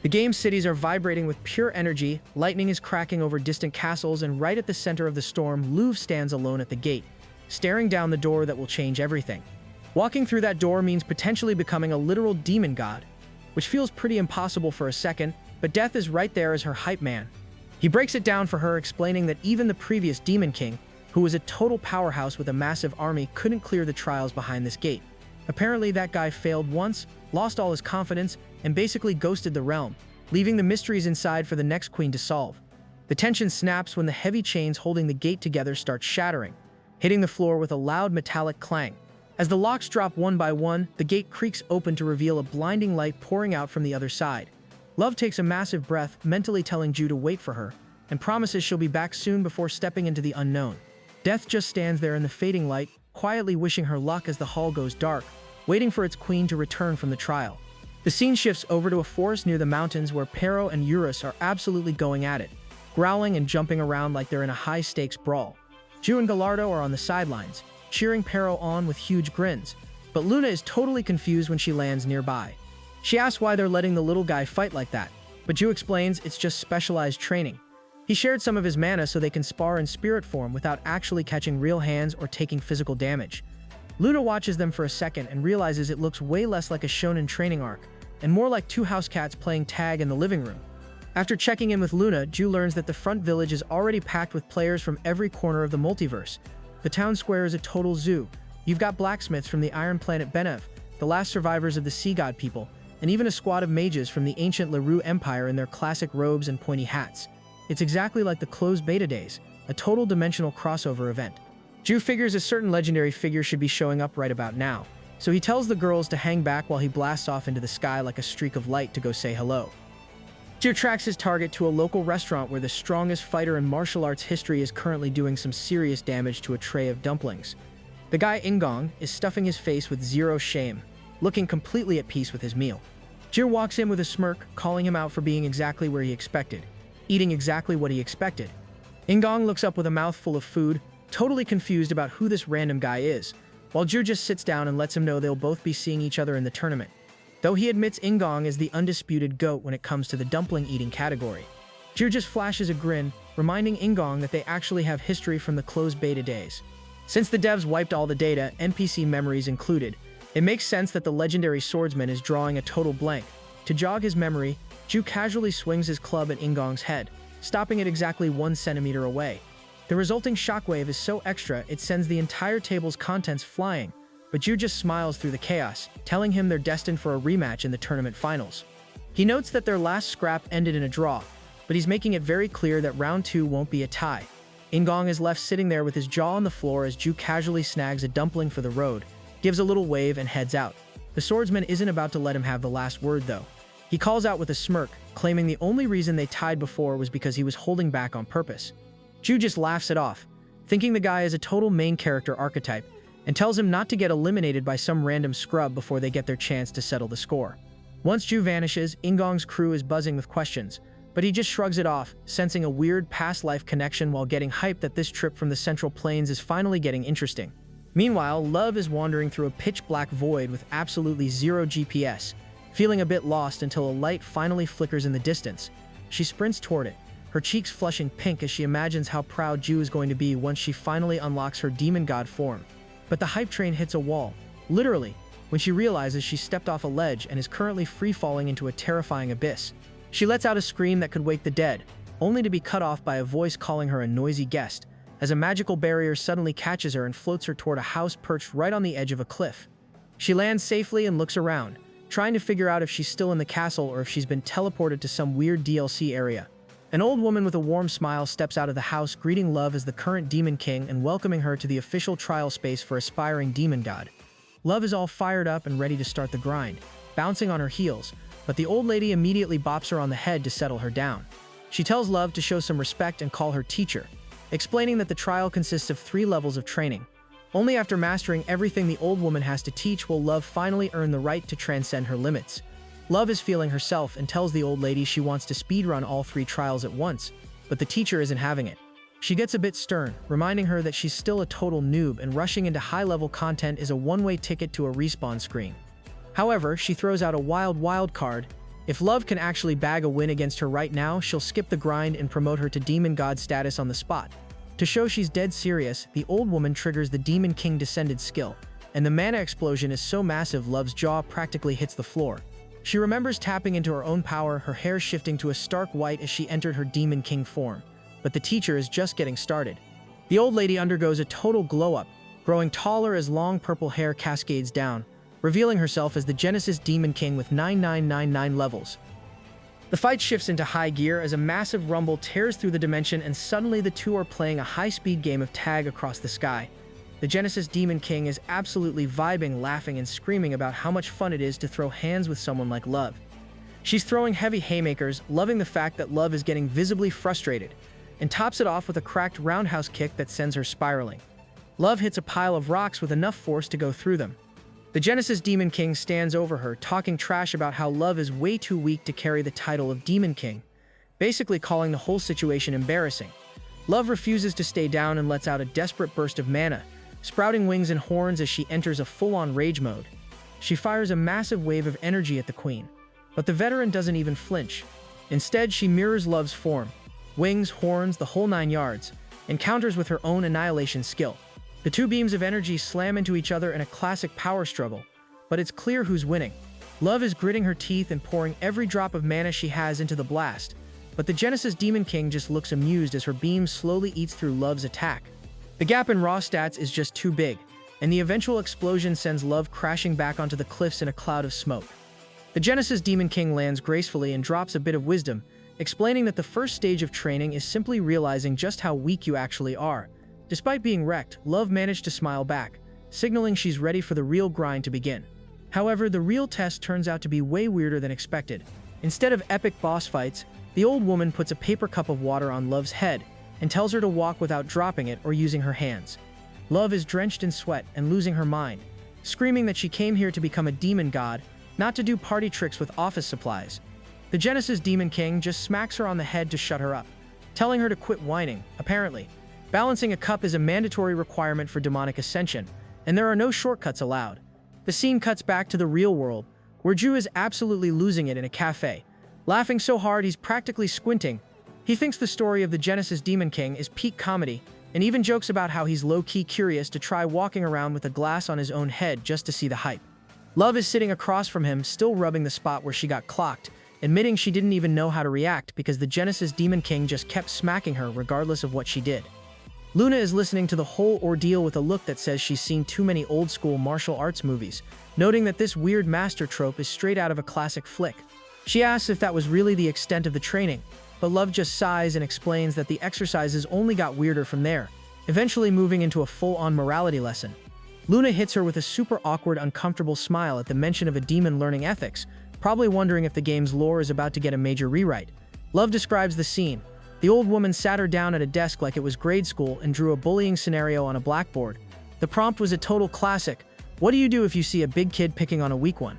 The game's cities are vibrating with pure energy, lightning is cracking over distant castles, and right at the center of the storm, Louvre stands alone at the gate, staring down the door that will change everything. Walking through that door means potentially becoming a literal demon god, which feels pretty impossible for a second, but Death is right there as her hype man. He breaks it down for her, explaining that even the previous Demon King, who was a total powerhouse with a massive army, couldn't clear the trials behind this gate. Apparently that guy failed once, lost all his confidence, and basically ghosted the realm, leaving the mysteries inside for the next queen to solve. The tension snaps when the heavy chains holding the gate together start shattering, hitting the floor with a loud metallic clang. As the locks drop one by one, the gate creaks open to reveal a blinding light pouring out from the other side. Love takes a massive breath, mentally telling Ju to wait for her, and promises she'll be back soon before stepping into the unknown. Death just stands there in the fading light, quietly wishing her luck as the hall goes dark, waiting for its queen to return from the trial. The scene shifts over to a forest near the mountains where Pero and Eurus are absolutely going at it, growling and jumping around like they're in a high-stakes brawl. Ju and Gallardo are on the sidelines, cheering Pero on with huge grins, but Luna is totally confused when she lands nearby. She asks why they're letting the little guy fight like that, but Ju explains it's just specialized training. He shared some of his mana so they can spar in spirit form without actually catching real hands or taking physical damage. Luna watches them for a second and realizes it looks way less like a shonen training arc, and more like two house cats playing tag in the living room. After checking in with Luna, Ju learns that the front village is already packed with players from every corner of the multiverse. The town square is a total zoo. You've got blacksmiths from the Iron Planet Benev, the last survivors of the Sea God people, and even a squad of mages from the ancient Leroux Empire in their classic robes and pointy hats. It's exactly like the closed beta days, a total dimensional crossover event. Ju figures a certain legendary figure should be showing up right about now, so he tells the girls to hang back while he blasts off into the sky like a streak of light to go say hello. Ju tracks his target to a local restaurant where the strongest fighter in martial arts history is currently doing some serious damage to a tray of dumplings. The guy Ingong is stuffing his face with zero shame, looking completely at peace with his meal. Ju walks in with a smirk, calling him out for being exactly where he expected, eating exactly what he expected. Ingong looks up with a mouthful of food, totally confused about who this random guy is, while Ju just sits down and lets him know they'll both be seeing each other in the tournament, though he admits Ingong is the undisputed GOAT when it comes to the dumpling-eating category. Ju just flashes a grin, reminding Ingong that they actually have history from the closed beta days. Since the devs wiped all the data, NPC memories included, it makes sense that the legendary swordsman is drawing a total blank. To jog his memory, Ju casually swings his club at Ingong's head, stopping it exactly 1 centimeter away. The resulting shockwave is so extra it sends the entire table's contents flying, but Ju just smiles through the chaos, telling him they're destined for a rematch in the tournament finals. He notes that their last scrap ended in a draw, but he's making it very clear that round 2 won't be a tie. Ingong is left sitting there with his jaw on the floor as Ju casually snags a dumpling for the road, gives a little wave and heads out. The swordsman isn't about to let him have the last word though. He calls out with a smirk, claiming the only reason they tied before was because he was holding back on purpose. Ju just laughs it off, thinking the guy is a total main character archetype, and tells him not to get eliminated by some random scrub before they get their chance to settle the score. Once Ju vanishes, Ingong's crew is buzzing with questions, but he just shrugs it off, sensing a weird past life connection while getting hyped that this trip from the Central Plains is finally getting interesting. Meanwhile, Love is wandering through a pitch-black void with absolutely zero GPS, feeling a bit lost until a light finally flickers in the distance. She sprints toward it, her cheeks flushing pink as she imagines how proud Ju is going to be once she finally unlocks her demon god form. But the hype train hits a wall, literally, when she realizes she stepped off a ledge and is currently free-falling into a terrifying abyss. She lets out a scream that could wake the dead, only to be cut off by a voice calling her a noisy guest, as a magical barrier suddenly catches her and floats her toward a house perched right on the edge of a cliff. She lands safely and looks around, trying to figure out if she's still in the castle or if she's been teleported to some weird DLC area. An old woman with a warm smile steps out of the house, greeting Love as the current Demon King and welcoming her to the official trial space for aspiring demon god. Love is all fired up and ready to start the grind, bouncing on her heels, but the old lady immediately bops her on the head to settle her down. She tells Love to show some respect and call her teacher, explaining that the trial consists of 3 levels of training. Only after mastering everything the old woman has to teach will Love finally earn the right to transcend her limits. Love is feeling herself and tells the old lady she wants to speedrun all 3 trials at once, but the teacher isn't having it. She gets a bit stern, reminding her that she's still a total noob and rushing into high-level content is a one-way ticket to a respawn screen. However, she throws out a wild card. If Love can actually bag a win against her right now, she'll skip the grind and promote her to demon god status on the spot. To show she's dead serious, the old woman triggers the Demon King Descended skill, and the mana explosion is so massive Love's jaw practically hits the floor. She remembers tapping into her own power, her hair shifting to a stark white as she entered her Demon King form. But the teacher is just getting started. The old lady undergoes a total glow-up, growing taller as long purple hair cascades down, revealing herself as the Genesis Demon King with 9999 levels. The fight shifts into high gear as a massive rumble tears through the dimension, and suddenly the two are playing a high-speed game of tag across the sky. The Genesis Demon King is absolutely vibing, laughing and screaming about how much fun it is to throw hands with someone like Love. She's throwing heavy haymakers, loving the fact that Love is getting visibly frustrated, and tops it off with a cracked roundhouse kick that sends her spiraling. Love hits a pile of rocks with enough force to go through them. The Genesis Demon King stands over her, talking trash about how Love is way too weak to carry the title of Demon King, basically calling the whole situation embarrassing. Love refuses to stay down and lets out a desperate burst of mana, sprouting wings and horns as she enters a full-on rage mode. She fires a massive wave of energy at the queen, but the veteran doesn't even flinch. Instead, she mirrors Love's form, wings, horns, the whole 9 yards, and counters with her own annihilation skill. The two beams of energy slam into each other in a classic power struggle, but it's clear who's winning. Love is gritting her teeth and pouring every drop of mana she has into the blast, but the Genesis Demon King just looks amused as her beam slowly eats through Love's attack. The gap in raw stats is just too big, and the eventual explosion sends Love crashing back onto the cliffs in a cloud of smoke. The Genesis Demon King lands gracefully and drops a bit of wisdom, explaining that the first stage of training is simply realizing just how weak you actually are. Despite being wrecked, Love managed to smile back, signaling she's ready for the real grind to begin. However, the real test turns out to be way weirder than expected. Instead of epic boss fights, the old woman puts a paper cup of water on Love's head and tells her to walk without dropping it or using her hands. Love is drenched in sweat and losing her mind, screaming that she came here to become a demon god, not to do party tricks with office supplies. The Genesis Demon King just smacks her on the head to shut her up, telling her to quit whining. Apparently, balancing a cup is a mandatory requirement for demonic ascension, and there are no shortcuts allowed. The scene cuts back to the real world, where Ju is absolutely losing it in a cafe, laughing so hard he's practically squinting. He thinks the story of the Genesis Demon King is peak comedy, and even jokes about how he's low-key curious to try walking around with a glass on his own head just to see the hype. Love is sitting across from him, still rubbing the spot where she got clocked, admitting she didn't even know how to react because the Genesis Demon King just kept smacking her regardless of what she did. Luna is listening to the whole ordeal with a look that says she's seen too many old-school martial arts movies, noting that this weird master trope is straight out of a classic flick. She asks if that was really the extent of the training, but Love just sighs and explains that the exercises only got weirder from there, eventually moving into a full-on morality lesson. Luna hits her with a super awkward, uncomfortable smile at the mention of a demon learning ethics, probably wondering if the game's lore is about to get a major rewrite. Love describes the scene. The old woman sat her down at a desk like it was grade school and drew a bullying scenario on a blackboard. The prompt was a total classic. What do you do if you see a big kid picking on a weak one?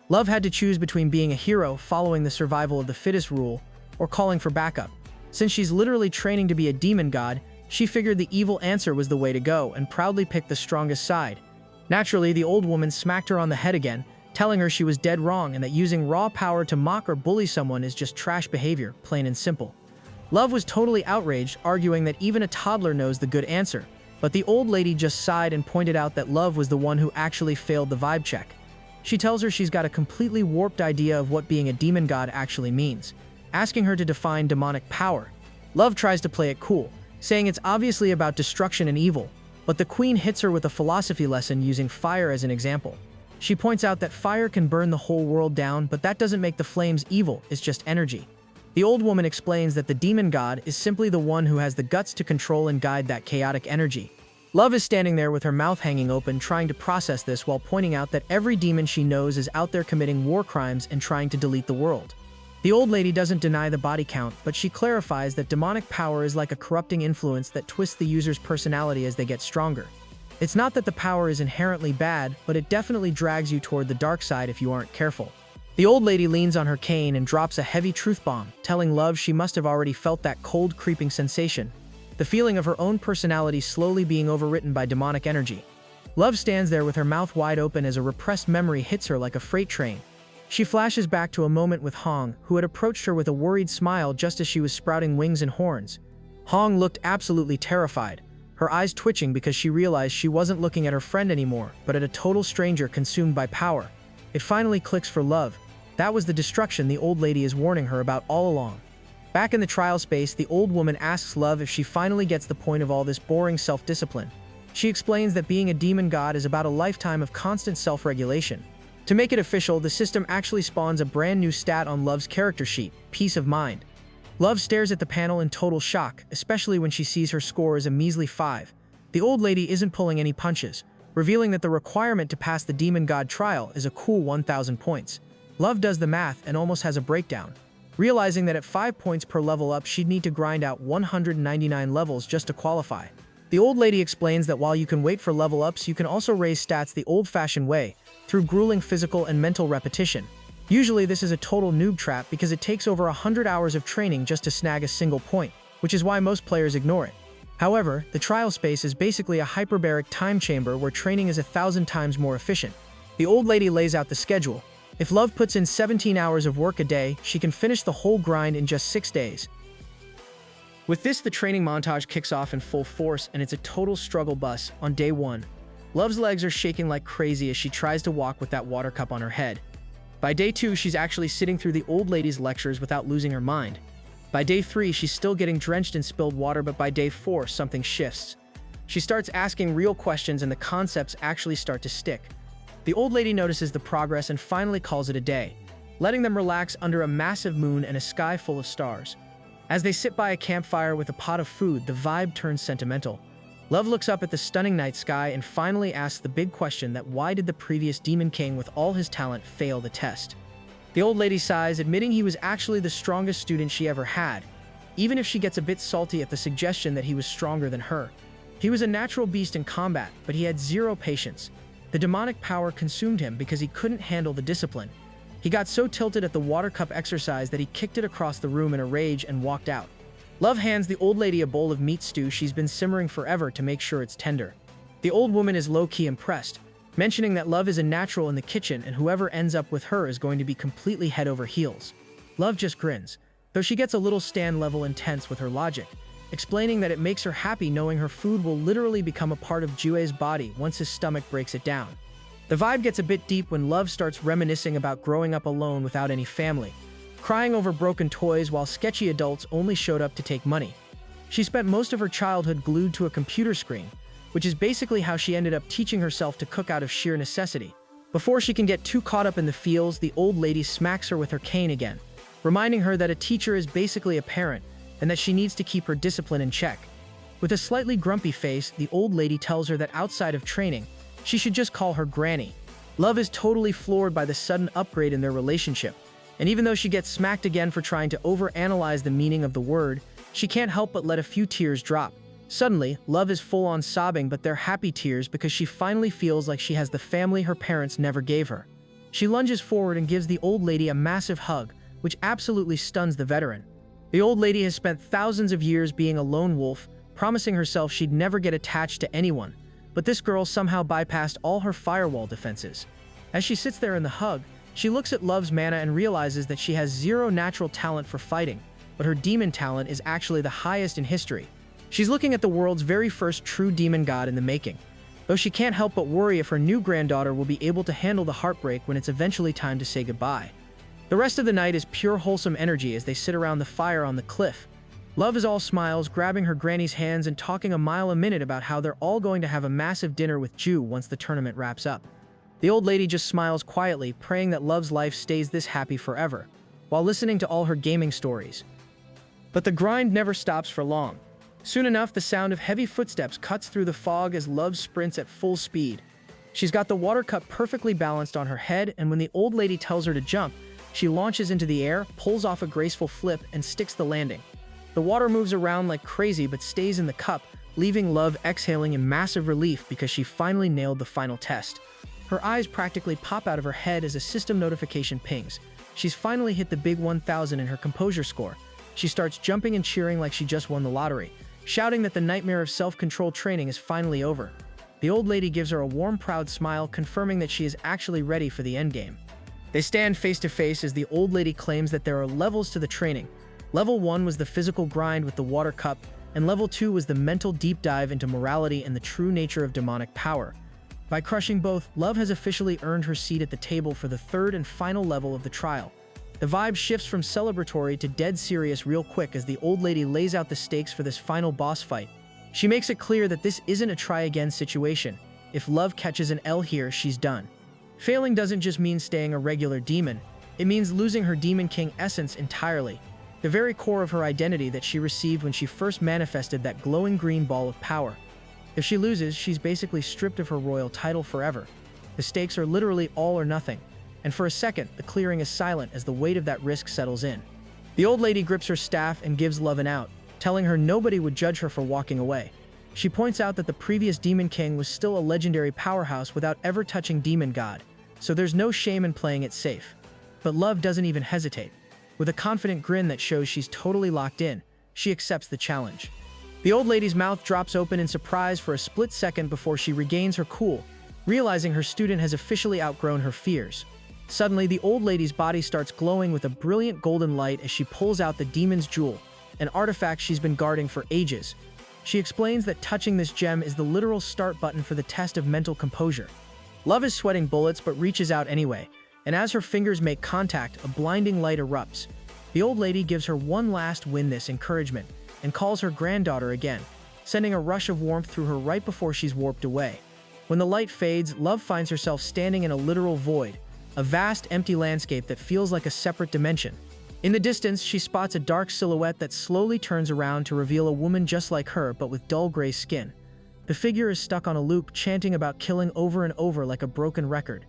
Love had to choose between being a hero, following the survival of the fittest rule, or calling for backup. Since she's literally training to be a demon god, she figured the evil answer was the way to go and proudly picked the strongest side. Naturally, the old woman smacked her on the head again, telling her she was dead wrong and that using raw power to mock or bully someone is just trash behavior, plain and simple. Love was totally outraged, arguing that even a toddler knows the good answer, but the old lady just sighed and pointed out that Love was the one who actually failed the vibe check. She tells her she's got a completely warped idea of what being a demon god actually means, asking her to define demonic power. Love tries to play it cool, saying it's obviously about destruction and evil, but the queen hits her with a philosophy lesson using fire as an example. She points out that fire can burn the whole world down, but that doesn't make the flames evil, it's just energy. The old woman explains that the demon god is simply the one who has the guts to control and guide that chaotic energy. Love is standing there with her mouth hanging open, trying to process this while pointing out that every demon she knows is out there committing war crimes and trying to delete the world. The old lady doesn't deny the body count, but she clarifies that demonic power is like a corrupting influence that twists the user's personality as they get stronger. It's not that the power is inherently bad, but it definitely drags you toward the dark side if you aren't careful. The old lady leans on her cane and drops a heavy truth bomb, telling Love she must have already felt that cold, creeping sensation, the feeling of her own personality slowly being overwritten by demonic energy. Love stands there with her mouth wide open as a repressed memory hits her like a freight train. She flashes back to a moment with Hong, who had approached her with a worried smile just as she was sprouting wings and horns. Hong looked absolutely terrified, her eyes twitching because she realized she wasn't looking at her friend anymore, but at a total stranger consumed by power. It finally clicks for Love. That was the destruction the old lady is warning her about all along. Back in the trial space, the old woman asks Love if she finally gets the point of all this boring self-discipline. She explains that being a demon god is about a lifetime of constant self-regulation. To make it official, the system actually spawns a brand new stat on Love's character sheet, Peace of Mind. Love stares at the panel in total shock, especially when she sees her score is a measly 5. The old lady isn't pulling any punches, revealing that the requirement to pass the demon god trial is a cool 1,000 points. Love does the math and almost has a breakdown, realizing that at 5 points per level up she'd need to grind out 199 levels just to qualify. The old lady explains that while you can wait for level ups, you can also raise stats the old-fashioned way, through grueling physical and mental repetition. Usually this is a total noob trap because it takes over 100 hours of training just to snag a single point, which is why most players ignore it. However, the trial space is basically a hyperbaric time chamber where training is 1,000 times more efficient. The old lady lays out the schedule. If Love puts in 17 hours of work a day, she can finish the whole grind in just 6 days. With this, the training montage kicks off in full force, and it's a total struggle bus on day 1. Love's legs are shaking like crazy as she tries to walk with that water cup on her head. By day 2, she's actually sitting through the old lady's lectures without losing her mind. By day 3, she's still getting drenched in spilled water, but by day 4, something shifts. She starts asking real questions and the concepts actually start to stick. The old lady notices the progress and finally calls it a day, letting them relax under a massive moon and a sky full of stars. As they sit by a campfire with a pot of food, the vibe turns sentimental. Love looks up at the stunning night sky and finally asks the big question that why did the previous Demon King with all his talent fail the test? The old lady sighs, admitting he was actually the strongest student she ever had, even if she gets a bit salty at the suggestion that he was stronger than her. He was a natural beast in combat, but he had zero patience. The demonic power consumed him because he couldn't handle the discipline. He got so tilted at the water cup exercise that he kicked it across the room in a rage and walked out. Love hands the old lady a bowl of meat stew she's been simmering forever to make sure it's tender. The old woman is low-key impressed, mentioning that Love is a natural in the kitchen and whoever ends up with her is going to be completely head over heels. Love just grins, though she gets a little stand-level intense with her logic, explaining that it makes her happy knowing her food will literally become a part of Jue's body once his stomach breaks it down. The vibe gets a bit deep when Love starts reminiscing about growing up alone without any family, crying over broken toys while sketchy adults only showed up to take money. She spent most of her childhood glued to a computer screen, which is basically how she ended up teaching herself to cook out of sheer necessity. Before she can get too caught up in the feels, the old lady smacks her with her cane again, reminding her that a teacher is basically a parent and that she needs to keep her discipline in check. With a slightly grumpy face, the old lady tells her that outside of training, she should just call her granny. Love is totally floored by the sudden upgrade in their relationship, and even though she gets smacked again for trying to overanalyze the meaning of the word, she can't help but let a few tears drop. Suddenly, Love is full-on sobbing, but they're happy tears because she finally feels like she has the family her parents never gave her. She lunges forward and gives the old lady a massive hug, which absolutely stuns the veteran. The old lady has spent thousands of years being a lone wolf, promising herself she'd never get attached to anyone, but this girl somehow bypassed all her firewall defenses. As she sits there in the hug, she looks at Love's mana and realizes that she has zero natural talent for fighting, but her demon talent is actually the highest in history. She's looking at the world's very first true demon god in the making, though she can't help but worry if her new granddaughter will be able to handle the heartbreak when it's eventually time to say goodbye. The rest of the night is pure wholesome energy as they sit around the fire on the cliff. Love is all smiles, grabbing her granny's hands and talking a mile a minute about how they're all going to have a massive dinner with Ju once the tournament wraps up. The old lady just smiles quietly, praying that Love's life stays this happy forever, while listening to all her gaming stories. But the grind never stops for long. Soon enough, the sound of heavy footsteps cuts through the fog as Love sprints at full speed. She's got the water cup perfectly balanced on her head, and when the old lady tells her to jump, she launches into the air, pulls off a graceful flip, and sticks the landing. The water moves around like crazy but stays in the cup, leaving Love exhaling in massive relief because she finally nailed the final test. Her eyes practically pop out of her head as a system notification pings. She's finally hit the big 1,000 in her composure score. She starts jumping and cheering like she just won the lottery, shouting that the nightmare of self-control training is finally over. The old lady gives her a warm, proud smile, confirming that she is actually ready for the endgame. They stand face to face as the old lady claims that there are levels to the training. Level 1 was the physical grind with the water cup, and Level 2 was the mental deep dive into morality and the true nature of demonic power. By crushing both, Love has officially earned her seat at the table for the third and final level of the trial. The vibe shifts from celebratory to dead serious real quick as the old lady lays out the stakes for this final boss fight. She makes it clear that this isn't a try-again situation. If Love catches an L here, she's done. Failing doesn't just mean staying a regular demon, it means losing her Demon King essence entirely, the very core of her identity that she received when she first manifested that glowing green ball of power. If she loses, she's basically stripped of her royal title forever. The stakes are literally all or nothing, and for a second, the clearing is silent as the weight of that risk settles in. The old lady grips her staff and gives Love an out, telling her nobody would judge her for walking away. She points out that the previous Demon King was still a legendary powerhouse without ever touching Demon God, so there's no shame in playing it safe. But Love doesn't even hesitate. With a confident grin that shows she's totally locked in, she accepts the challenge. The old lady's mouth drops open in surprise for a split second before she regains her cool, realizing her student has officially outgrown her fears. Suddenly, the old lady's body starts glowing with a brilliant golden light as she pulls out the demon's jewel, an artifact she's been guarding for ages. She explains that touching this gem is the literal start button for the test of mental composure. Love is sweating bullets but reaches out anyway, and as her fingers make contact, a blinding light erupts. The old lady gives her one last win-this encouragement and calls her granddaughter again, sending a rush of warmth through her right before she's warped away. When the light fades, Love finds herself standing in a literal void, a vast, empty landscape that feels like a separate dimension. In the distance, she spots a dark silhouette that slowly turns around to reveal a woman just like her but with dull gray skin. The figure is stuck on a loop, chanting about killing over and over like a broken record.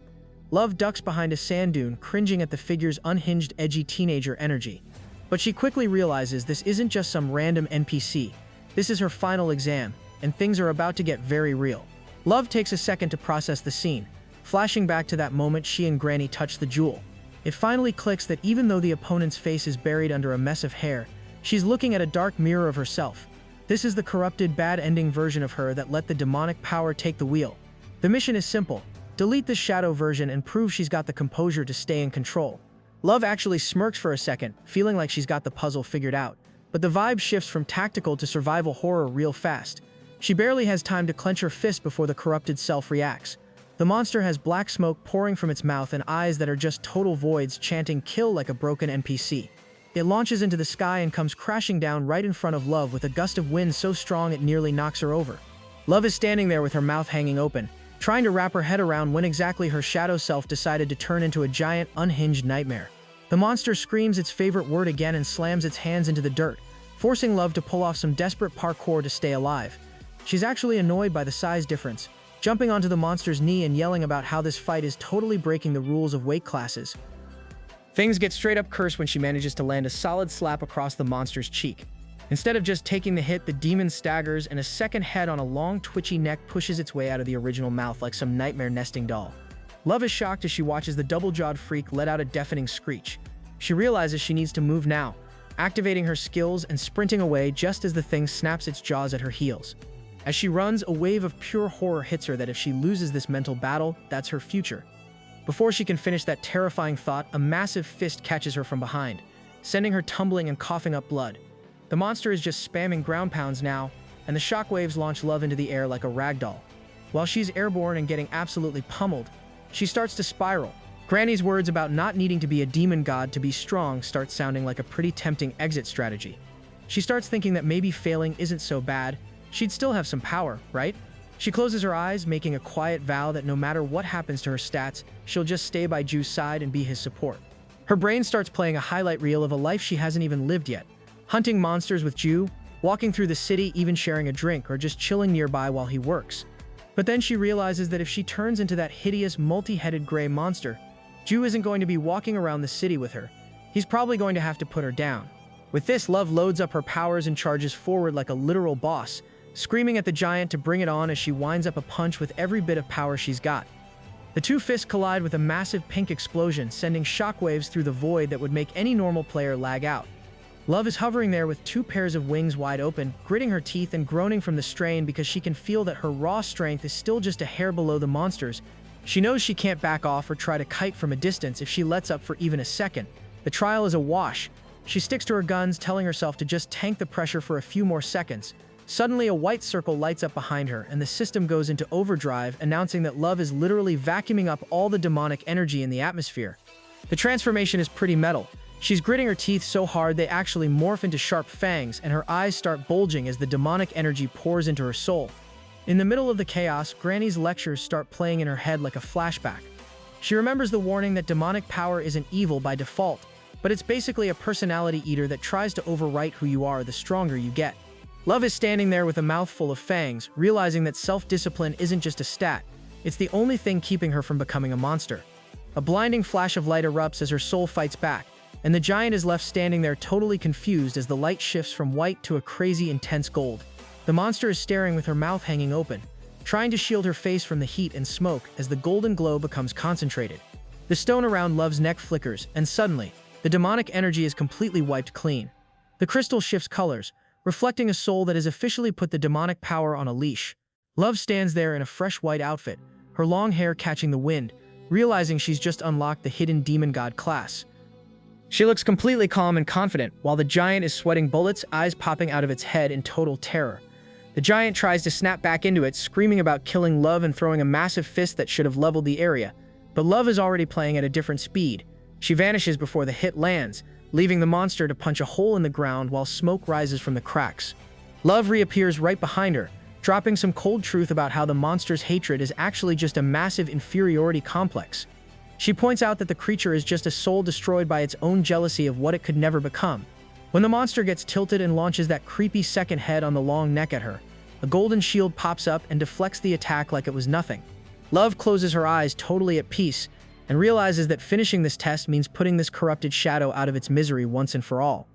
Love ducks behind a sand dune, cringing at the figure's unhinged, edgy teenager energy. But she quickly realizes this isn't just some random NPC. This is her final exam, and things are about to get very real. Love takes a second to process the scene, flashing back to that moment she and Granny touched the jewel. It finally clicks that even though the opponent's face is buried under a mess of hair, she's looking at a dark mirror of herself. This is the corrupted, bad-ending version of her that let the demonic power take the wheel. The mission is simple: delete the shadow version and prove she's got the composure to stay in control. Love actually smirks for a second, feeling like she's got the puzzle figured out, but the vibe shifts from tactical to survival horror real fast. She barely has time to clench her fist before the corrupted self reacts. The monster has black smoke pouring from its mouth and eyes that are just total voids, chanting "kill" like a broken NPC. It launches into the sky and comes crashing down right in front of Love with a gust of wind so strong it nearly knocks her over. Love is standing there with her mouth hanging open, trying to wrap her head around when exactly her shadow self decided to turn into a giant, unhinged nightmare. The monster screams its favorite word again and slams its hands into the dirt, forcing Love to pull off some desperate parkour to stay alive. She's actually annoyed by the size difference, jumping onto the monster's knee and yelling about how this fight is totally breaking the rules of weight classes. Things get straight up cursed when she manages to land a solid slap across the monster's cheek. Instead of just taking the hit, the demon staggers and a second head on a long, twitchy neck pushes its way out of the original mouth like some nightmare nesting doll. Love is shocked as she watches the double-jawed freak let out a deafening screech. She realizes she needs to move now, activating her skills and sprinting away just as the thing snaps its jaws at her heels. As she runs, a wave of pure horror hits her that if she loses this mental battle, that's her future. Before she can finish that terrifying thought, a massive fist catches her from behind, sending her tumbling and coughing up blood. The monster is just spamming ground pounds now, and the shockwaves launch Love into the air like a ragdoll. While she's airborne and getting absolutely pummeled, she starts to spiral. Granny's words about not needing to be a demon god to be strong start sounding like a pretty tempting exit strategy. She starts thinking that maybe failing isn't so bad. She'd still have some power, right? She closes her eyes, making a quiet vow that no matter what happens to her stats, she'll just stay by Ju's side and be his support. Her brain starts playing a highlight reel of a life she hasn't even lived yet. Hunting monsters with Ju, walking through the city, even sharing a drink, or just chilling nearby while he works. But then she realizes that if she turns into that hideous, multi-headed gray monster, Ju isn't going to be walking around the city with her. He's probably going to have to put her down. With this, Love loads up her powers and charges forward like a literal boss, screaming at the giant to bring it on as she winds up a punch with every bit of power she's got. The two fists collide with a massive pink explosion, sending shockwaves through the void that would make any normal player lag out. Love is hovering there with two pairs of wings wide open, gritting her teeth and groaning from the strain because she can feel that her raw strength is still just a hair below the monster's. She knows she can't back off or try to kite from a distance if she lets up for even a second. The trial is a wash. She sticks to her guns, telling herself to just tank the pressure for a few more seconds. Suddenly, a white circle lights up behind her, and the system goes into overdrive, announcing that Love is literally vacuuming up all the demonic energy in the atmosphere. The transformation is pretty metal. She's gritting her teeth so hard they actually morph into sharp fangs, and her eyes start bulging as the demonic energy pours into her soul. In the middle of the chaos, Granny's lectures start playing in her head like a flashback. She remembers the warning that demonic power isn't evil by default, but it's basically a personality eater that tries to overwrite who you are the stronger you get. Love is standing there with a mouthful of fangs, realizing that self-discipline isn't just a stat, it's the only thing keeping her from becoming a monster. A blinding flash of light erupts as her soul fights back, and the giant is left standing there totally confused as the light shifts from white to a crazy intense gold. The monster is staring with her mouth hanging open, trying to shield her face from the heat and smoke as the golden glow becomes concentrated. The stone around Love's neck flickers, and suddenly, the demonic energy is completely wiped clean. The crystal shifts colors, reflecting a soul that has officially put the demonic power on a leash. Love stands there in a fresh white outfit, her long hair catching the wind, realizing she's just unlocked the hidden demon god class. She looks completely calm and confident, while the giant is sweating bullets, eyes popping out of its head in total terror. The giant tries to snap back into it, screaming about killing Love and throwing a massive fist that should have leveled the area. But Love is already playing at a different speed. She vanishes before the hit lands, leaving the monster to punch a hole in the ground while smoke rises from the cracks. Love reappears right behind her, dropping some cold truth about how the monster's hatred is actually just a massive inferiority complex. She points out that the creature is just a soul destroyed by its own jealousy of what it could never become. When the monster gets tilted and launches that creepy second head on the long neck at her, a golden shield pops up and deflects the attack like it was nothing. Love closes her eyes totally at peace, and realizes that finishing this test means putting this corrupted shadow out of its misery once and for all.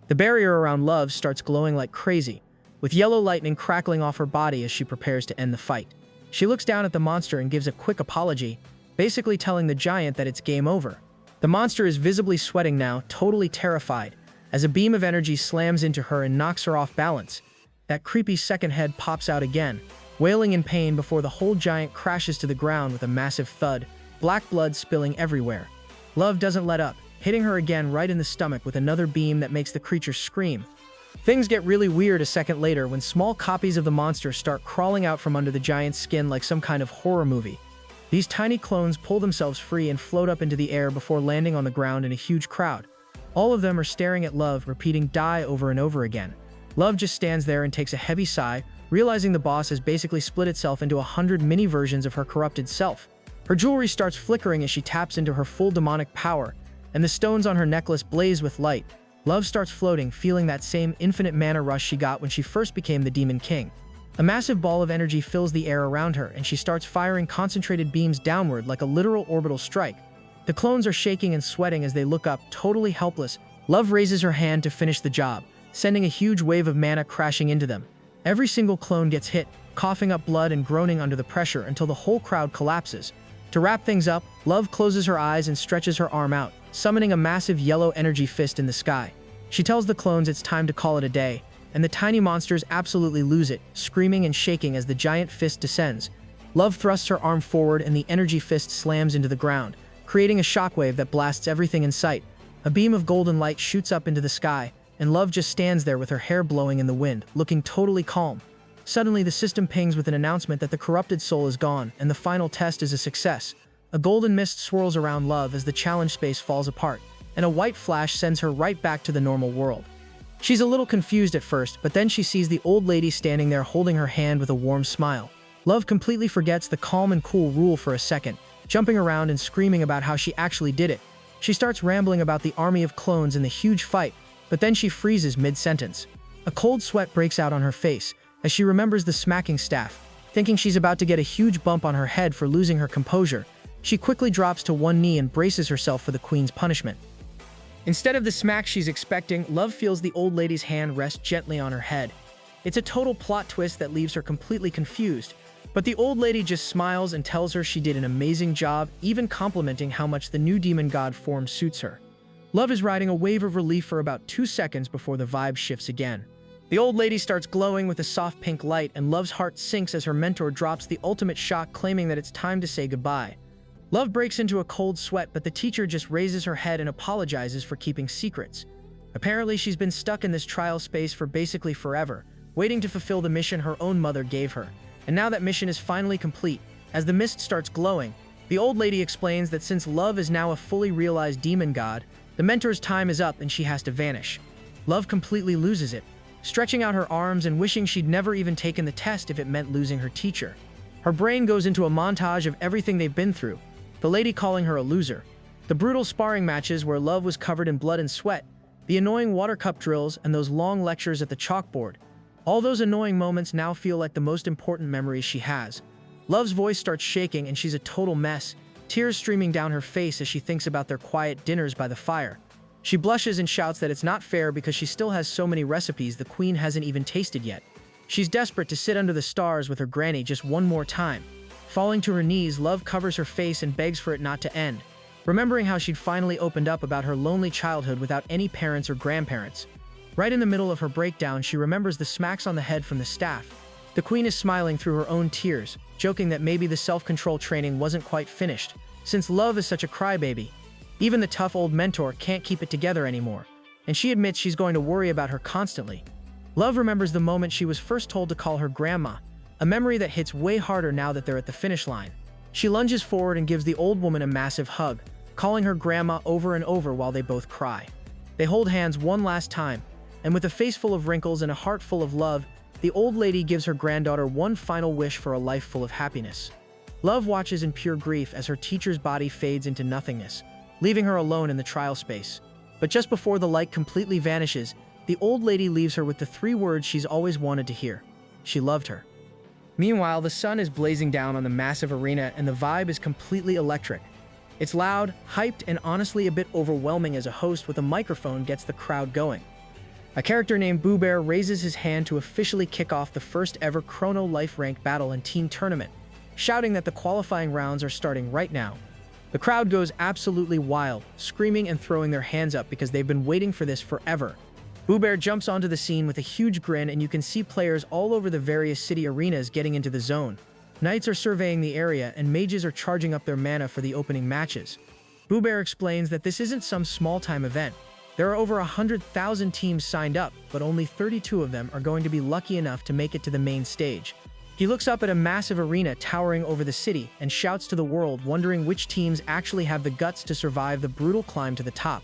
The barrier around Love starts glowing like crazy, with yellow lightning crackling off her body as she prepares to end the fight. She looks down at the monster and gives a quick apology, basically telling the giant that it's game over. The monster is visibly sweating now, totally terrified, as a beam of energy slams into her and knocks her off balance. That creepy second head pops out again, wailing in pain before the whole giant crashes to the ground with a massive thud, black blood spilling everywhere. Love doesn't let up, hitting her again right in the stomach with another beam that makes the creature scream. Things get really weird a second later when small copies of the monster start crawling out from under the giant's skin like some kind of horror movie. These tiny clones pull themselves free and float up into the air before landing on the ground in a huge crowd. All of them are staring at Love, repeating "die" over and over again. Love just stands there and takes a heavy sigh, realizing the boss has basically split itself into 100 mini versions of her corrupted self. Her jewelry starts flickering as she taps into her full demonic power, and the stones on her necklace blaze with light. Love starts floating, feeling that same infinite mana rush she got when she first became the Demon King. A massive ball of energy fills the air around her, and she starts firing concentrated beams downward like a literal orbital strike. The clones are shaking and sweating as they look up, totally helpless. Love raises her hand to finish the job, sending a huge wave of mana crashing into them. Every single clone gets hit, coughing up blood and groaning under the pressure until the whole crowd collapses. To wrap things up, Love closes her eyes and stretches her arm out, summoning a massive yellow energy fist in the sky. She tells the clones it's time to call it a day, and the tiny monsters absolutely lose it, screaming and shaking as the giant fist descends. Love thrusts her arm forward and the energy fist slams into the ground, creating a shockwave that blasts everything in sight. A beam of golden light shoots up into the sky, and Love just stands there with her hair blowing in the wind, looking totally calm. Suddenly, the system pings with an announcement that the corrupted soul is gone, and the final test is a success. A golden mist swirls around Love as the challenge space falls apart, and a white flash sends her right back to the normal world. She's a little confused at first, but then she sees the old lady standing there holding her hand with a warm smile. Love completely forgets the calm and cool rule for a second, jumping around and screaming about how she actually did it. She starts rambling about the army of clones and the huge fight, but then she freezes mid-sentence. A cold sweat breaks out on her face as she remembers the smacking staff. Thinking she's about to get a huge bump on her head for losing her composure, she quickly drops to one knee and braces herself for the queen's punishment. Instead of the smack she's expecting, Love feels the old lady's hand rest gently on her head. It's a total plot twist that leaves her completely confused, but the old lady just smiles and tells her she did an amazing job, even complimenting how much the new demon god form suits her. Love is riding a wave of relief for about 2 seconds before the vibe shifts again. The old lady starts glowing with a soft pink light, and Love's heart sinks as her mentor drops the ultimate shock, claiming that it's time to say goodbye. Love breaks into a cold sweat, but the teacher just raises her head and apologizes for keeping secrets. Apparently, she's been stuck in this trial space for basically forever, waiting to fulfill the mission her own mother gave her. And now that mission is finally complete. As the mist starts glowing, the old lady explains that since Love is now a fully realized demon god, the mentor's time is up and she has to vanish. Love completely loses it, stretching out her arms and wishing she'd never even taken the test if it meant losing her teacher. Her brain goes into a montage of everything they've been through. the lady calling her a loser, the brutal sparring matches where Love was covered in blood and sweat, the annoying water cup drills, and those long lectures at the chalkboard. All those annoying moments now feel like the most important memories she has. Love's voice starts shaking and she's a total mess, tears streaming down her face as she thinks about their quiet dinners by the fire. She blushes and shouts that it's not fair because she still has so many recipes the queen hasn't even tasted yet. She's desperate to sit under the stars with her granny just one more time. Falling to her knees, Love covers her face and begs for it not to end, remembering how she'd finally opened up about her lonely childhood without any parents or grandparents. Right in the middle of her breakdown, she remembers the smacks on the head from the staff. The queen is smiling through her own tears, joking that maybe the self-control training wasn't quite finished, since Love is such a crybaby. Even the tough old mentor can't keep it together anymore, and she admits she's going to worry about her constantly. Love remembers the moment she was first told to call her grandma, a memory that hits way harder now that they're at the finish line. She lunges forward and gives the old woman a massive hug, calling her grandma over and over while they both cry. They hold hands one last time, and with a face full of wrinkles and a heart full of love, the old lady gives her granddaughter one final wish for a life full of happiness. Love watches in pure grief as her teacher's body fades into nothingness, leaving her alone in the trial space. But just before the light completely vanishes, the old lady leaves her with the 3 words she's always wanted to hear. She loved her. Meanwhile, the sun is blazing down on the massive arena and the vibe is completely electric. It's loud, hyped, and honestly a bit overwhelming as a host with a microphone gets the crowd going. A character named Boo Bear raises his hand to officially kick off the first ever Chrono Life Rank Battle and Team Tournament, shouting that the qualifying rounds are starting right now. The crowd goes absolutely wild, screaming and throwing their hands up because they've been waiting for this forever. Boo Bear jumps onto the scene with a huge grin and you can see players all over the various city arenas getting into the zone. Knights are surveying the area and mages are charging up their mana for the opening matches. Boo Bear explains that this isn't some small-time event. There are over 100,000 teams signed up, but only 32 of them are going to be lucky enough to make it to the main stage. He looks up at a massive arena towering over the city and shouts to the world, wondering which teams actually have the guts to survive the brutal climb to the top.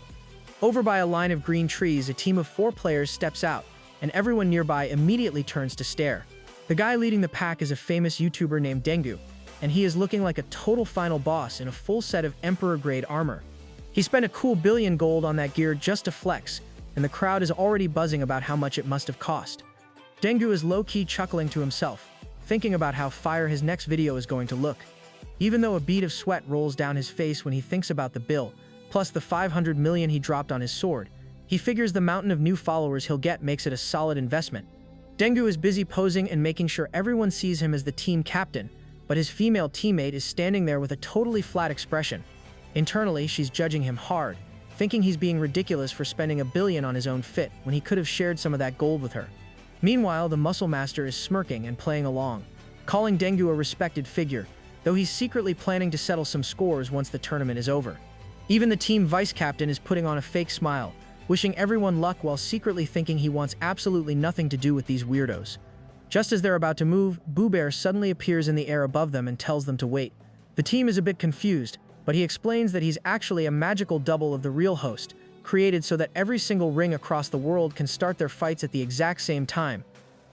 Over by a line of green trees, a team of 4 players steps out, and everyone nearby immediately turns to stare. The guy leading the pack is a famous YouTuber named Dengu, and he is looking like a total final boss in a full set of Emperor-grade armor. He spent a cool billion gold on that gear just to flex, and the crowd is already buzzing about how much it must have cost. Dengu is low-key chuckling to himself, thinking about how fire his next video is going to look. Even though a bead of sweat rolls down his face when he thinks about the bill, plus the 500 million he dropped on his sword, he figures the mountain of new followers he'll get makes it a solid investment. Dengu is busy posing and making sure everyone sees him as the team captain, but his female teammate is standing there with a totally flat expression. Internally, she's judging him hard, thinking he's being ridiculous for spending $1 billion on his own fit when he could have shared some of that gold with her. Meanwhile, the Muscle Master is smirking and playing along, calling Dengu a respected figure, though he's secretly planning to settle some scores once the tournament is over. Even the team vice-captain is putting on a fake smile, wishing everyone luck while secretly thinking he wants absolutely nothing to do with these weirdos. Just as they're about to move, Boo Bear suddenly appears in the air above them and tells them to wait. The team is a bit confused, but he explains that he's actually a magical double of the real host, created so that every single ring across the world can start their fights at the exact same time.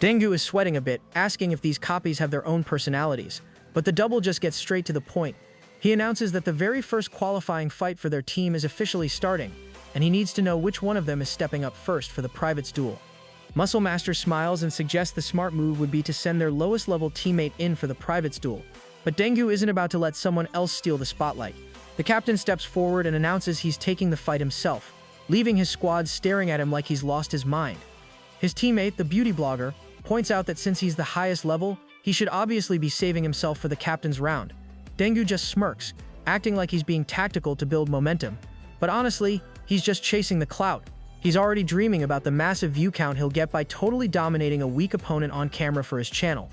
Dengu is sweating a bit, asking if these copies have their own personalities, but the double just gets straight to the point. He announces that the very first qualifying fight for their team is officially starting, and he needs to know which one of them is stepping up first for the privates duel. Muscle Master smiles and suggests the smart move would be to send their lowest level teammate in for the privates duel, but Dengu isn't about to let someone else steal the spotlight. The captain steps forward and announces he's taking the fight himself, leaving his squad staring at him like he's lost his mind. His teammate, the beauty blogger, points out that since he's the highest level, he should obviously be saving himself for the captain's round. Dengu just smirks, acting like he's being tactical to build momentum, but honestly, he's just chasing the clout. He's already dreaming about the massive view count he'll get by totally dominating a weak opponent on camera for his channel.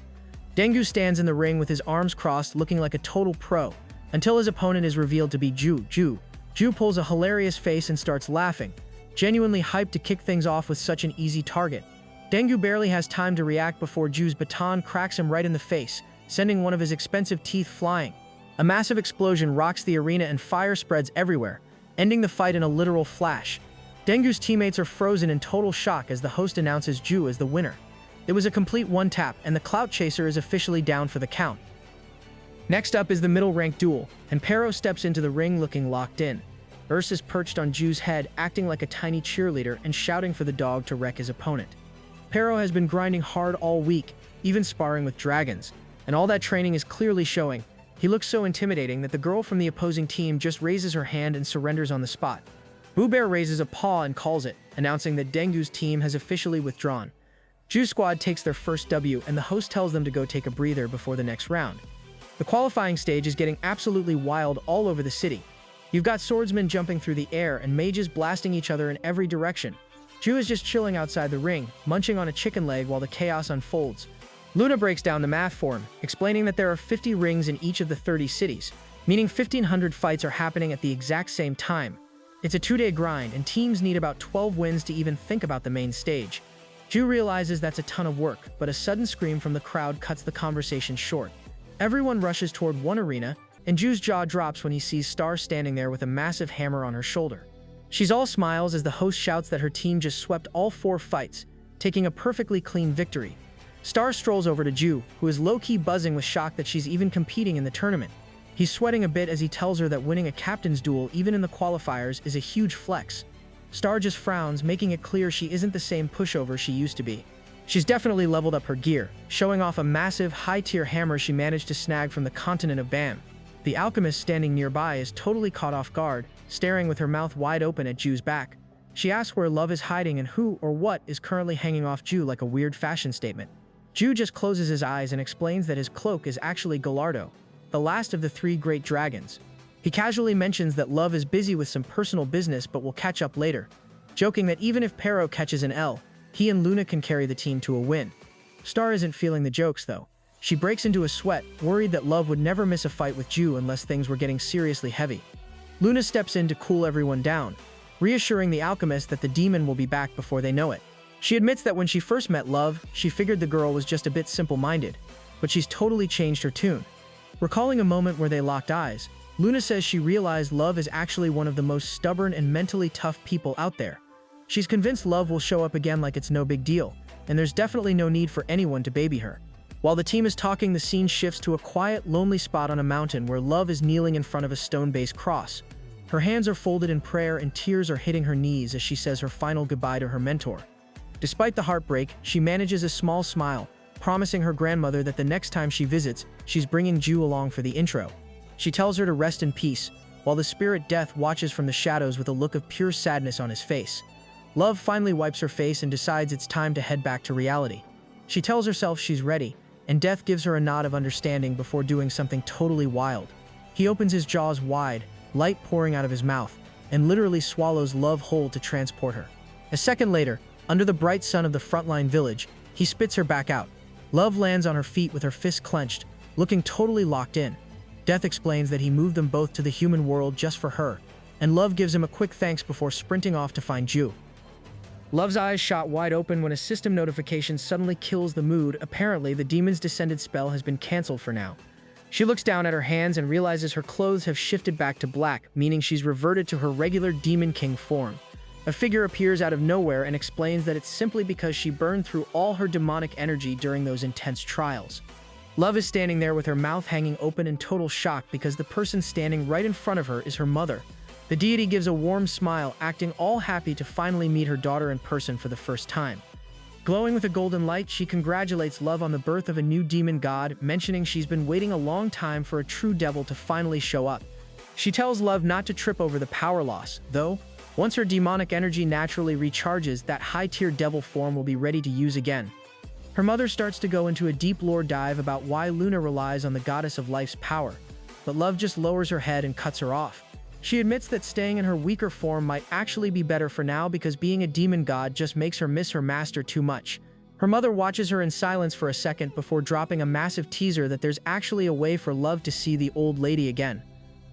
Dengu stands in the ring with his arms crossed, looking like a total pro, until his opponent is revealed to be Ju. Ju pulls a hilarious face and starts laughing, genuinely hyped to kick things off with such an easy target. Dengu barely has time to react before Ju's baton cracks him right in the face, sending one of his expensive teeth flying. A massive explosion rocks the arena and fire spreads everywhere, ending the fight in a literal flash. Dengu's teammates are frozen in total shock as the host announces Ju as the winner. It was a complete one-tap, and the clout chaser is officially down for the count. Next up is the middle-ranked duel, and Pero steps into the ring looking locked in. Urs is perched on Ju's head, acting like a tiny cheerleader and shouting for the dog to wreck his opponent. Pero has been grinding hard all week, even sparring with dragons, and all that training is clearly showing. He looks so intimidating that the girl from the opposing team just raises her hand and surrenders on the spot. Boo Bear raises a paw and calls it, announcing that Dengu's team has officially withdrawn. Ju's squad takes their first W, and the host tells them to go take a breather before the next round. The qualifying stage is getting absolutely wild all over the city. You've got swordsmen jumping through the air and mages blasting each other in every direction. Ju is just chilling outside the ring, munching on a chicken leg while the chaos unfolds. Luna breaks down the math for him, explaining that there are 50 rings in each of the 30 cities, meaning 1,500 fights are happening at the exact same time. It's a 2-day grind, and teams need about 12 wins to even think about the main stage. Ju realizes that's a ton of work, but a sudden scream from the crowd cuts the conversation short. Everyone rushes toward one arena, and Ju's jaw drops when he sees Star standing there with a massive hammer on her shoulder. She's all smiles as the host shouts that her team just swept all 4 fights, taking a perfectly clean victory. Star strolls over to Ju, who is low-key buzzing with shock that she's even competing in the tournament. He's sweating a bit as he tells her that winning a captain's duel even in the qualifiers is a huge flex. Star just frowns, making it clear she isn't the same pushover she used to be. She's definitely leveled up her gear, showing off a massive, high-tier hammer she managed to snag from the continent of Bam. The alchemist standing nearby is totally caught off guard, staring with her mouth wide open at Ju's back. She asks where Love is hiding and who or what is currently hanging off Ju like a weird fashion statement. Ju just closes his eyes and explains that his cloak is actually Gallardo, the last of the 3 great dragons. He casually mentions that Love is busy with some personal business but will catch up later, joking that even if Pero catches an L, he and Luna can carry the team to a win. Star isn't feeling the jokes though. She breaks into a sweat, worried that Love would never miss a fight with Ju unless things were getting seriously heavy. Luna steps in to cool everyone down, reassuring the alchemist that the demon will be back before they know it. She admits that when she first met Love, she figured the girl was just a bit simple-minded, but she's totally changed her tune. Recalling a moment where they locked eyes, Luna says she realized Love is actually one of the most stubborn and mentally tough people out there. She's convinced Love will show up again like it's no big deal, and there's definitely no need for anyone to baby her. While the team is talking, the scene shifts to a quiet, lonely spot on a mountain where Love is kneeling in front of a stone-based cross. Her hands are folded in prayer and tears are hitting her knees as she says her final goodbye to her mentor. Despite the heartbreak, she manages a small smile, promising her grandmother that the next time she visits, she's bringing Ju along for the intro. She tells her to rest in peace, while the spirit Death watches from the shadows with a look of pure sadness on his face. Love finally wipes her face and decides it's time to head back to reality. She tells herself she's ready, and Death gives her a nod of understanding before doing something totally wild. He opens his jaws wide, light pouring out of his mouth, and literally swallows Love whole to transport her. A second later, under the bright sun of the frontline village, he spits her back out. Love lands on her feet with her fists clenched, looking totally locked in. Death explains that he moved them both to the human world just for her, and Love gives him a quick thanks before sprinting off to find Ju. Love's eyes shot wide open when a system notification suddenly kills the mood. Apparently, the demon's descended spell has been cancelled for now. She looks down at her hands and realizes her clothes have shifted back to black, meaning she's reverted to her regular Demon King form. A figure appears out of nowhere and explains that it's simply because she burned through all her demonic energy during those intense trials. Love is standing there with her mouth hanging open in total shock because the person standing right in front of her is her mother. The deity gives a warm smile, acting all happy to finally meet her daughter in person for the first time. Glowing with a golden light, she congratulates Love on the birth of a new demon god, mentioning she's been waiting a long time for a true devil to finally show up. She tells Love not to trip over the power loss, though. Once her demonic energy naturally recharges, that high-tier devil form will be ready to use again. Her mother starts to go into a deep lore dive about why Luna relies on the goddess of life's power, but Love just lowers her head and cuts her off. She admits that staying in her weaker form might actually be better for now because being a demon god just makes her miss her master too much. Her mother watches her in silence for a second before dropping a massive teaser that there's actually a way for Love to see the old lady again.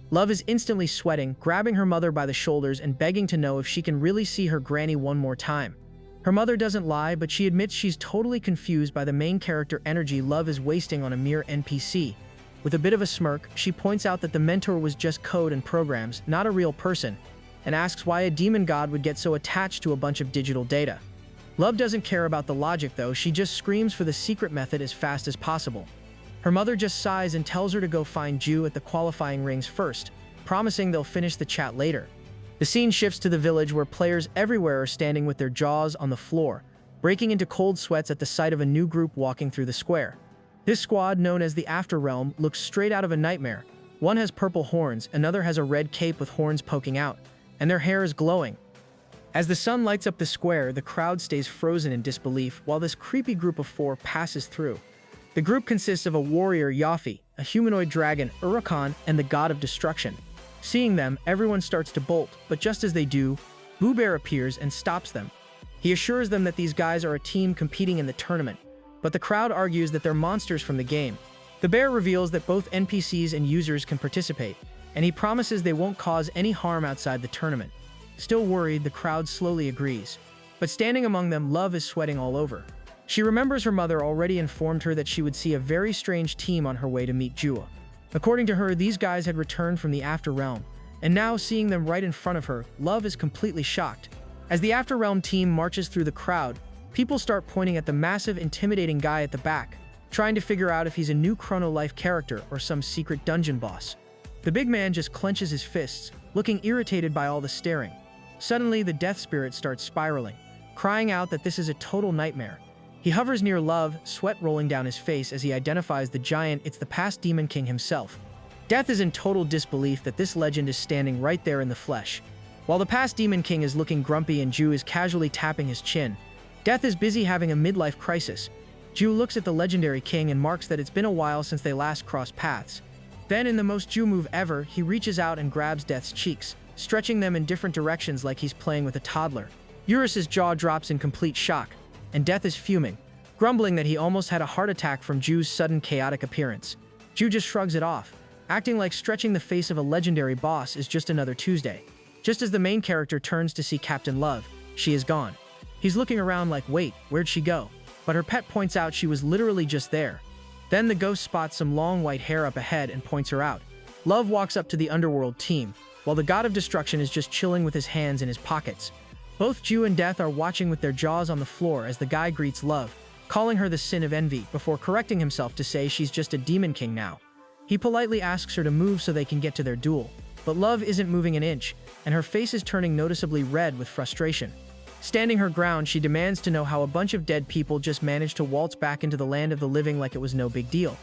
Love is instantly sweating, grabbing her mother by the shoulders and begging to know if she can really see her granny one more time. Her mother doesn't lie, but she admits she's totally confused by the main character energy Love is wasting on a mere NPC. With a bit of a smirk, she points out that the mentor was just code and programs, not a real person, and asks why a demon god would get so attached to a bunch of digital data. Love doesn't care about the logic though, she just screams for the secret method as fast as possible. Her mother just sighs and tells her to go find Ju at the qualifying rings first, promising they'll finish the chat later. The scene shifts to the village where players everywhere are standing with their jaws on the floor, breaking into cold sweats at the sight of a new group walking through the square. This squad, known as the Afterrealm, looks straight out of a nightmare. One has purple horns, another has a red cape with horns poking out, and their hair is glowing. As the sun lights up the square, the crowd stays frozen in disbelief while this creepy group of 4 passes through. The group consists of a warrior, Yafi, a humanoid dragon, Urakan, and the god of destruction. Seeing them, everyone starts to bolt, but just as they do, Boo Bear appears and stops them. He assures them that these guys are a team competing in the tournament, but the crowd argues that they're monsters from the game. The bear reveals that both NPCs and users can participate, and he promises they won't cause any harm outside the tournament. Still worried, the crowd slowly agrees. But standing among them, Love is sweating all over. She remembers her mother already informed her that she would see a very strange team on her way to meet Jua. According to her, these guys had returned from the After Realm, and now seeing them right in front of her, Love is completely shocked. As the After Realm team marches through the crowd, people start pointing at the massive, intimidating guy at the back, trying to figure out if he's a new Chrono Life character or some secret dungeon boss. The big man just clenches his fists, looking irritated by all the staring. Suddenly, the death spirit starts spiraling, crying out that this is a total nightmare. He hovers near Love, sweat rolling down his face as he identifies the giant. It's the past Demon King himself. Death is in total disbelief that this legend is standing right there in the flesh. While the past Demon King is looking grumpy and Ju is casually tapping his chin, Death is busy having a midlife crisis. Ju looks at the legendary king and marks that it's been a while since they last crossed paths. Then, in the most Ju move ever, he reaches out and grabs Death's cheeks, stretching them in different directions like he's playing with a toddler. Eurus's jaw drops in complete shock, and Death is fuming, grumbling that he almost had a heart attack from Ju's sudden chaotic appearance. Ju just shrugs it off, acting like stretching the face of a legendary boss is just another Tuesday. Just as the main character turns to see Captain Love, she is gone. He's looking around like, wait, where'd she go? But her pet points out she was literally just there. Then the ghost spots some long white hair up ahead and points her out. Love walks up to the underworld team, while the god of destruction is just chilling with his hands in his pockets. Both Ju and Death are watching with their jaws on the floor as the guy greets Love, calling her the sin of envy before correcting himself to say she's just a demon king now. He politely asks her to move so they can get to their duel, but Love isn't moving an inch, and her face is turning noticeably red with frustration. Standing her ground, she demands to know how a bunch of dead people just managed to waltz back into the land of the living like it was no big deal.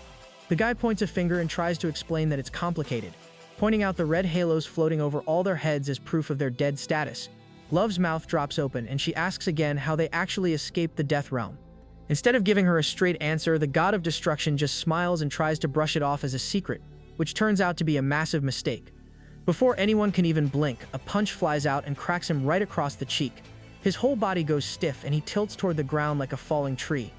The guy points a finger and tries to explain that it's complicated, pointing out the red halos floating over all their heads as proof of their dead status. Love's mouth drops open and she asks again how they actually escaped the death realm. Instead of giving her a straight answer, the god of destruction just smiles and tries to brush it off as a secret, which turns out to be a massive mistake. Before anyone can even blink, a punch flies out and cracks him right across the cheek. His whole body goes stiff and he tilts toward the ground like a falling tree.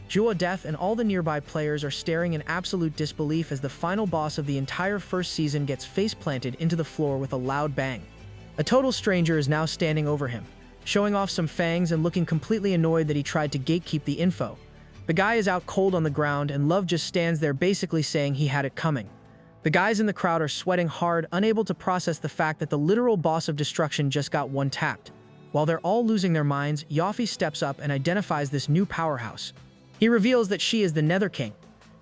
Jua, Death, and all the nearby players are staring in absolute disbelief as the final boss of the entire first season gets face-planted into the floor with a loud bang. A total stranger is now standing over him, showing off some fangs and looking completely annoyed that he tried to gatekeep the info. The guy is out cold on the ground and Love just stands there basically saying he had it coming. The guys in the crowd are sweating hard, unable to process the fact that the literal boss of destruction just got one-tapped. While they're all losing their minds, Yafi steps up and identifies this new powerhouse. He reveals that she is the Nether King,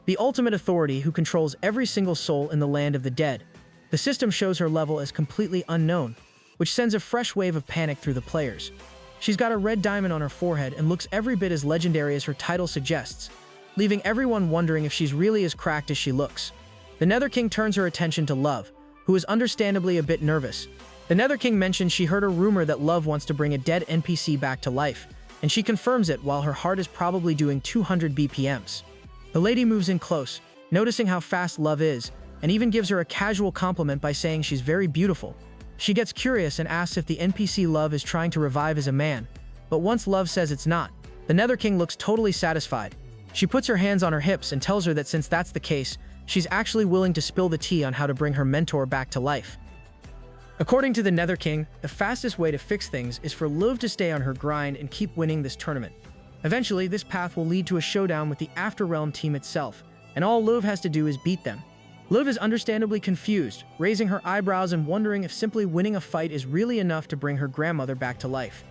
the ultimate authority who controls every single soul in the land of the dead. The system shows her level as completely unknown, which sends a fresh wave of panic through the players. She's got a red diamond on her forehead and looks every bit as legendary as her title suggests, leaving everyone wondering if she's really as cracked as she looks. The Nether King turns her attention to Love, who is understandably a bit nervous. The Nether King mentions she heard a rumor that Love wants to bring a dead NPC back to life, and she confirms it while her heart is probably doing 200 BPMs. The lady moves in close, noticing how fast Love is, and even gives her a casual compliment by saying she's very beautiful. She gets curious and asks if the NPC Love is trying to revive as a man, but once Love says it's not, the Nether King looks totally satisfied. She puts her hands on her hips and tells her that since that's the case, she's actually willing to spill the tea on how to bring her mentor back to life. According to the Nether King, the fastest way to fix things is for Love to stay on her grind and keep winning this tournament. Eventually, this path will lead to a showdown with the Afterrealm team itself, and all Love has to do is beat them. Love is understandably confused, raising her eyebrows and wondering if simply winning a fight is really enough to bring her grandmother back to life.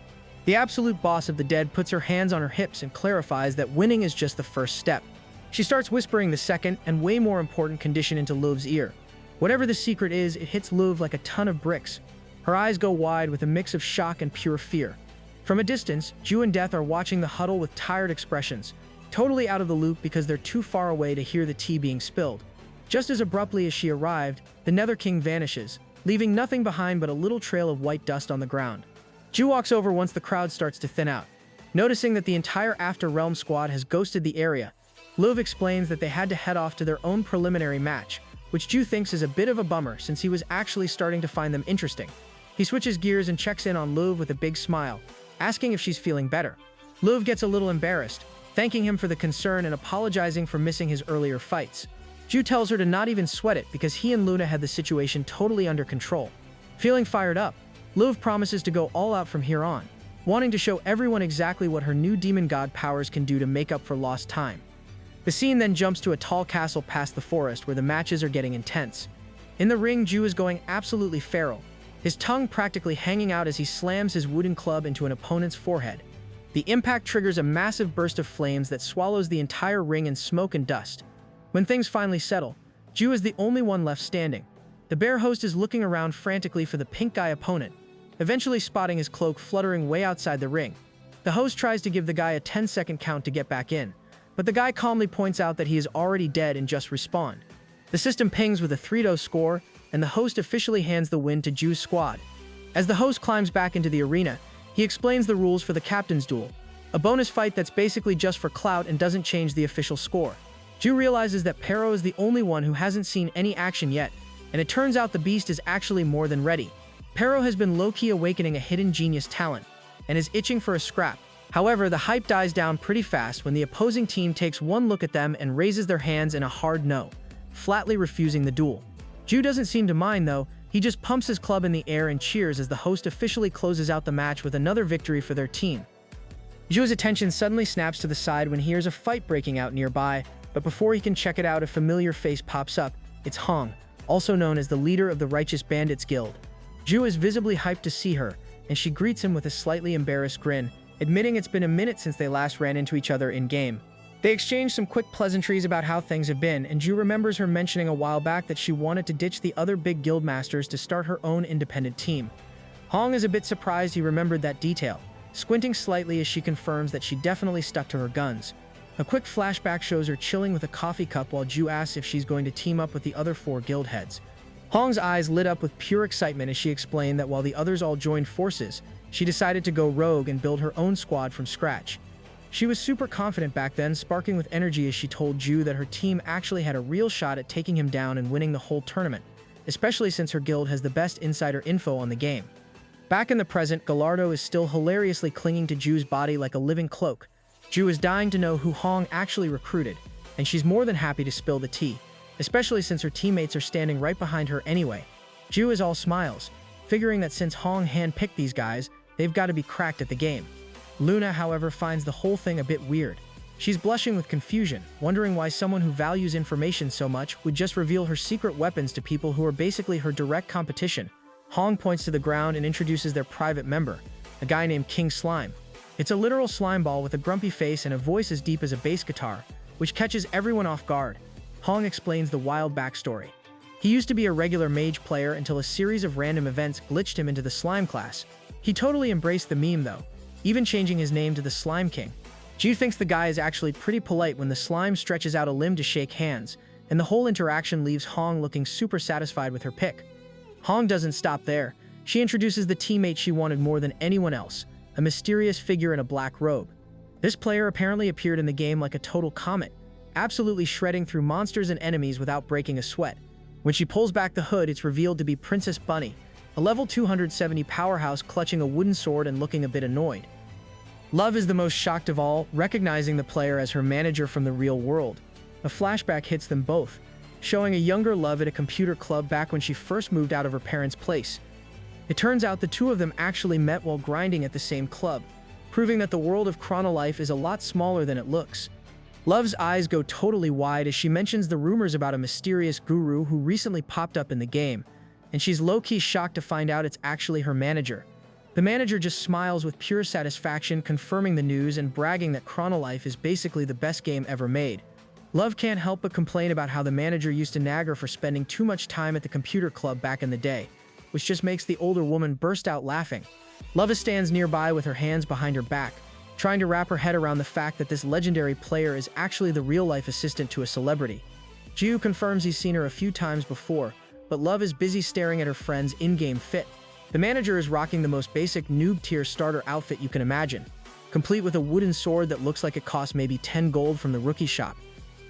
The absolute boss of the dead puts her hands on her hips and clarifies that winning is just the first step. She starts whispering the second and way more important condition into Louv's ear. Whatever the secret is, it hits Louv like a ton of bricks. Her eyes go wide with a mix of shock and pure fear. From a distance, Ju and Death are watching the huddle with tired expressions, totally out of the loop because they're too far away to hear the tea being spilled. Just as abruptly as she arrived, the Nether King vanishes, leaving nothing behind but a little trail of white dust on the ground. Ju walks over once the crowd starts to thin out. Noticing that the entire After Realm squad has ghosted the area, Louv explains that they had to head off to their own preliminary match, which Ju thinks is a bit of a bummer since he was actually starting to find them interesting. He switches gears and checks in on Louv with a big smile, asking if she's feeling better. Louv gets a little embarrassed, thanking him for the concern and apologizing for missing his earlier fights. Ju tells her to not even sweat it because he and Luna had the situation totally under control. Feeling fired up, Louv promises to go all out from here on, wanting to show everyone exactly what her new demon god powers can do to make up for lost time. The scene then jumps to a tall castle past the forest where the matches are getting intense. In the ring, Ju is going absolutely feral, his tongue practically hanging out as he slams his wooden club into an opponent's forehead. The impact triggers a massive burst of flames that swallows the entire ring in smoke and dust. When things finally settle, Ju is the only one left standing. The bear host is looking around frantically for the pink guy opponent, eventually spotting his cloak fluttering way outside the ring. The host tries to give the guy a 10-second count to get back in, but the guy calmly points out that he is already dead and just respawned. The system pings with a 3-0 score, and the host officially hands the win to Ju's squad. As the host climbs back into the arena, he explains the rules for the captain's duel, a bonus fight that's basically just for clout and doesn't change the official score. Ju realizes that Pero is the only one who hasn't seen any action yet, and it turns out the beast is actually more than ready. Pero has been low-key awakening a hidden genius talent, and is itching for a scrap. However, the hype dies down pretty fast when the opposing team takes one look at them and raises their hands in a hard no, flatly refusing the duel. Ju doesn't seem to mind though, he just pumps his club in the air and cheers as the host officially closes out the match with another victory for their team. Ju's attention suddenly snaps to the side when he hears a fight breaking out nearby, but before he can check it out, a familiar face pops up. It's Hong, also known as the leader of the Righteous Bandits Guild. Ju is visibly hyped to see her, and she greets him with a slightly embarrassed grin, admitting it's been a minute since they last ran into each other in-game. They exchange some quick pleasantries about how things have been, and Ju remembers her mentioning a while back that she wanted to ditch the other big guild masters to start her own independent team. Hong is a bit surprised he remembered that detail, squinting slightly as she confirms that she definitely stuck to her guns. A quick flashback shows her chilling with a coffee cup while Ju asks if she's going to team up with the other 4 guild heads. Hong's eyes lit up with pure excitement as she explained that while the others all joined forces, she decided to go rogue and build her own squad from scratch. She was super confident back then, sparking with energy as she told Ju that her team actually had a real shot at taking him down and winning the whole tournament, especially since her guild has the best insider info on the game. Back in the present, Gallardo is still hilariously clinging to Ju's body like a living cloak. Ju is dying to know who Hong actually recruited, and she's more than happy to spill the tea, especially since her teammates are standing right behind her anyway. Ju is all smiles, figuring that since Hong handpicked these guys, they've got to be cracked at the game. Luna, however, finds the whole thing a bit weird. She's blushing with confusion, wondering why someone who values information so much would just reveal her secret weapons to people who are basically her direct competition. Hong points to the ground and introduces their private member, a guy named King Slime. It's a literal slime ball with a grumpy face and a voice as deep as a bass guitar, which catches everyone off guard. Hong explains the wild backstory. He used to be a regular mage player until a series of random events glitched him into the slime class. He totally embraced the meme though, even changing his name to the Slime King. Ju thinks the guy is actually pretty polite when the slime stretches out a limb to shake hands, and the whole interaction leaves Hong looking super satisfied with her pick. Hong doesn't stop there. She introduces the teammate she wanted more than anyone else, a mysterious figure in a black robe. This player apparently appeared in the game like a total comet, absolutely shredding through monsters and enemies without breaking a sweat. When she pulls back the hood, it's revealed to be Princess Bunny, a level 270 powerhouse clutching a wooden sword and looking a bit annoyed. Love is the most shocked of all, recognizing the player as her manager from the real world. A flashback hits them both, showing a younger Love at a computer club back when she first moved out of her parents' place. It turns out the two of them actually met while grinding at the same club, proving that the world of Chronolife is a lot smaller than it looks. Love's eyes go totally wide as she mentions the rumors about a mysterious guru who recently popped up in the game, and she's low-key shocked to find out it's actually her manager. The manager just smiles with pure satisfaction, confirming the news and bragging that Chronolife is basically the best game ever made. Love can't help but complain about how the manager used to nag her for spending too much time at the computer club back in the day, which just makes the older woman burst out laughing. Love stands nearby with her hands behind her back, trying to wrap her head around the fact that this legendary player is actually the real-life assistant to a celebrity. Jiu confirms he's seen her a few times before, but Love is busy staring at her friend's in-game fit. The manager is rocking the most basic noob-tier starter outfit you can imagine, complete with a wooden sword that looks like it costs maybe 10 gold from the rookie shop.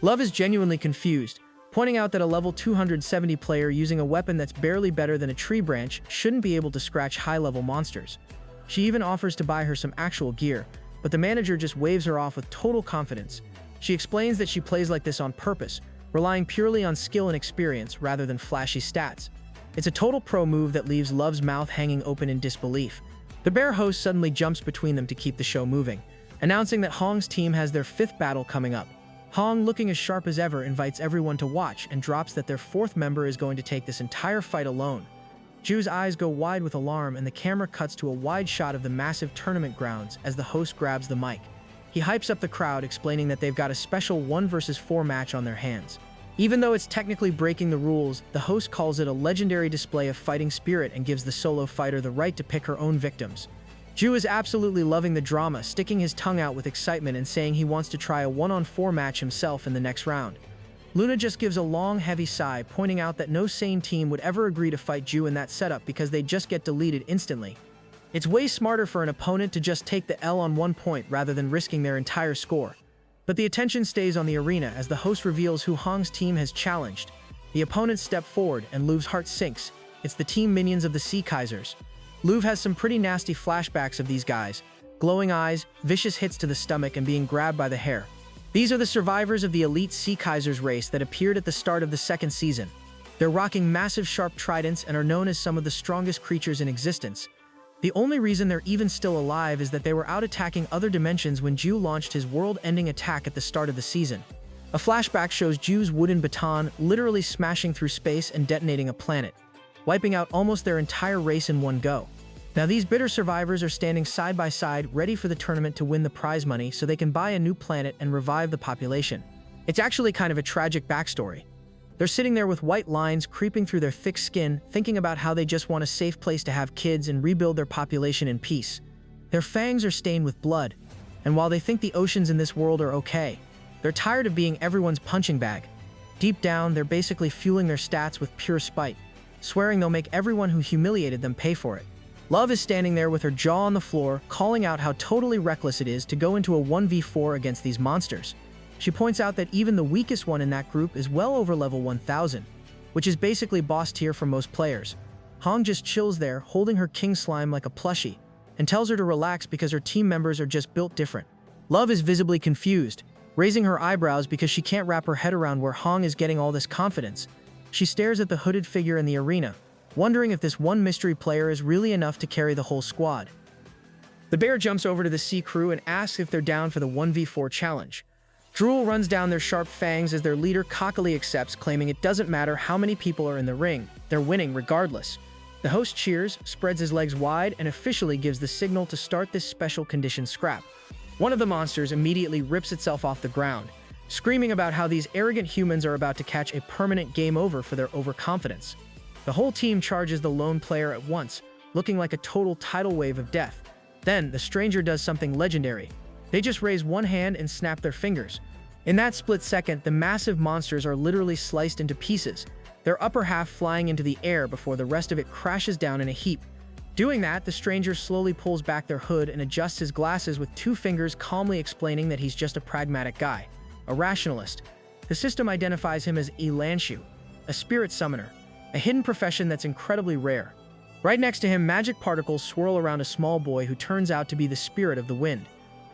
Love is genuinely confused, pointing out that a level 270 player using a weapon that's barely better than a tree branch shouldn't be able to scratch high-level monsters. She even offers to buy her some actual gear, but the manager just waves her off with total confidence. She explains that she plays like this on purpose, relying purely on skill and experience rather than flashy stats. It's a total pro move that leaves Love's mouth hanging open in disbelief. The bear host suddenly jumps between them to keep the show moving, announcing that Hong's team has their 5th battle coming up. Hong, looking as sharp as ever, invites everyone to watch and drops that their 4th member is going to take this entire fight alone. Ju's eyes go wide with alarm and the camera cuts to a wide shot of the massive tournament grounds as the host grabs the mic. He hypes up the crowd, explaining that they've got a special 1 vs 4 match on their hands. Even though it's technically breaking the rules, the host calls it a legendary display of fighting spirit and gives the solo fighter the right to pick her own victims. Ju is absolutely loving the drama, sticking his tongue out with excitement and saying he wants to try a 1-on-4 match himself in the next round. Luna just gives a long, heavy sigh, pointing out that no sane team would ever agree to fight Ju in that setup because they'd just get deleted instantly. It's way smarter for an opponent to just take the L on 1 point rather than risking their entire score. But the attention stays on the arena as the host reveals who Hong's team has challenged. The opponents step forward and Lu's heart sinks. It's the team minions of the Sea Kaisers. Luv has some pretty nasty flashbacks of these guys, glowing eyes, vicious hits to the stomach, and being grabbed by the hair. These are the survivors of the elite Sea Kaisers race that appeared at the start of the 2nd season. They're rocking massive sharp tridents and are known as some of the strongest creatures in existence. The only reason they're even still alive is that they were out attacking other dimensions when Ju launched his world-ending attack at the start of the season. A flashback shows Ju's wooden baton literally smashing through space and detonating a planet, wiping out almost their entire race in one go. Now these bitter survivors are standing side by side, ready for the tournament to win the prize money so they can buy a new planet and revive the population. It's actually kind of a tragic backstory. They're sitting there with white lines creeping through their thick skin, thinking about how they just want a safe place to have kids and rebuild their population in peace. Their fangs are stained with blood, and while they think the oceans in this world are okay, they're tired of being everyone's punching bag. Deep down, they're basically fueling their stats with pure spite, swearing they'll make everyone who humiliated them pay for it. Love is standing there with her jaw on the floor, calling out how totally reckless it is to go into a 1v4 against these monsters. She points out that even the weakest one in that group is well over level 1000, which is basically boss tier for most players. Hong just chills there, holding her king slime like a plushie, and tells her to relax because her team members are just built different. Love is visibly confused, raising her eyebrows because she can't wrap her head around where Hong is getting all this confidence. She stares at the hooded figure in the arena, wondering if this one mystery player is really enough to carry the whole squad. The bear jumps over to the sea crew and asks if they're down for the 1v4 challenge. Drool runs down their sharp fangs as their leader cockily accepts, claiming it doesn't matter how many people are in the ring, they're winning regardless. The host cheers, spreads his legs wide, and officially gives the signal to start this special condition scrap. One of the monsters immediately rips itself off the ground, screaming about how these arrogant humans are about to catch a permanent game over for their overconfidence. The whole team charges the lone player at once, looking like a total tidal wave of death. Then, the stranger does something legendary. They just raise one hand and snap their fingers. In that split second, the massive monsters are literally sliced into pieces, their upper half flying into the air before the rest of it crashes down in a heap. Doing that, the stranger slowly pulls back their hood and adjusts his glasses with 2 fingers, calmly explaining that he's just a pragmatic guy, a rationalist. The system identifies him as Elanshu, a spirit summoner, a hidden profession that's incredibly rare. Right next to him, magic particles swirl around a small boy who turns out to be the spirit of the wind.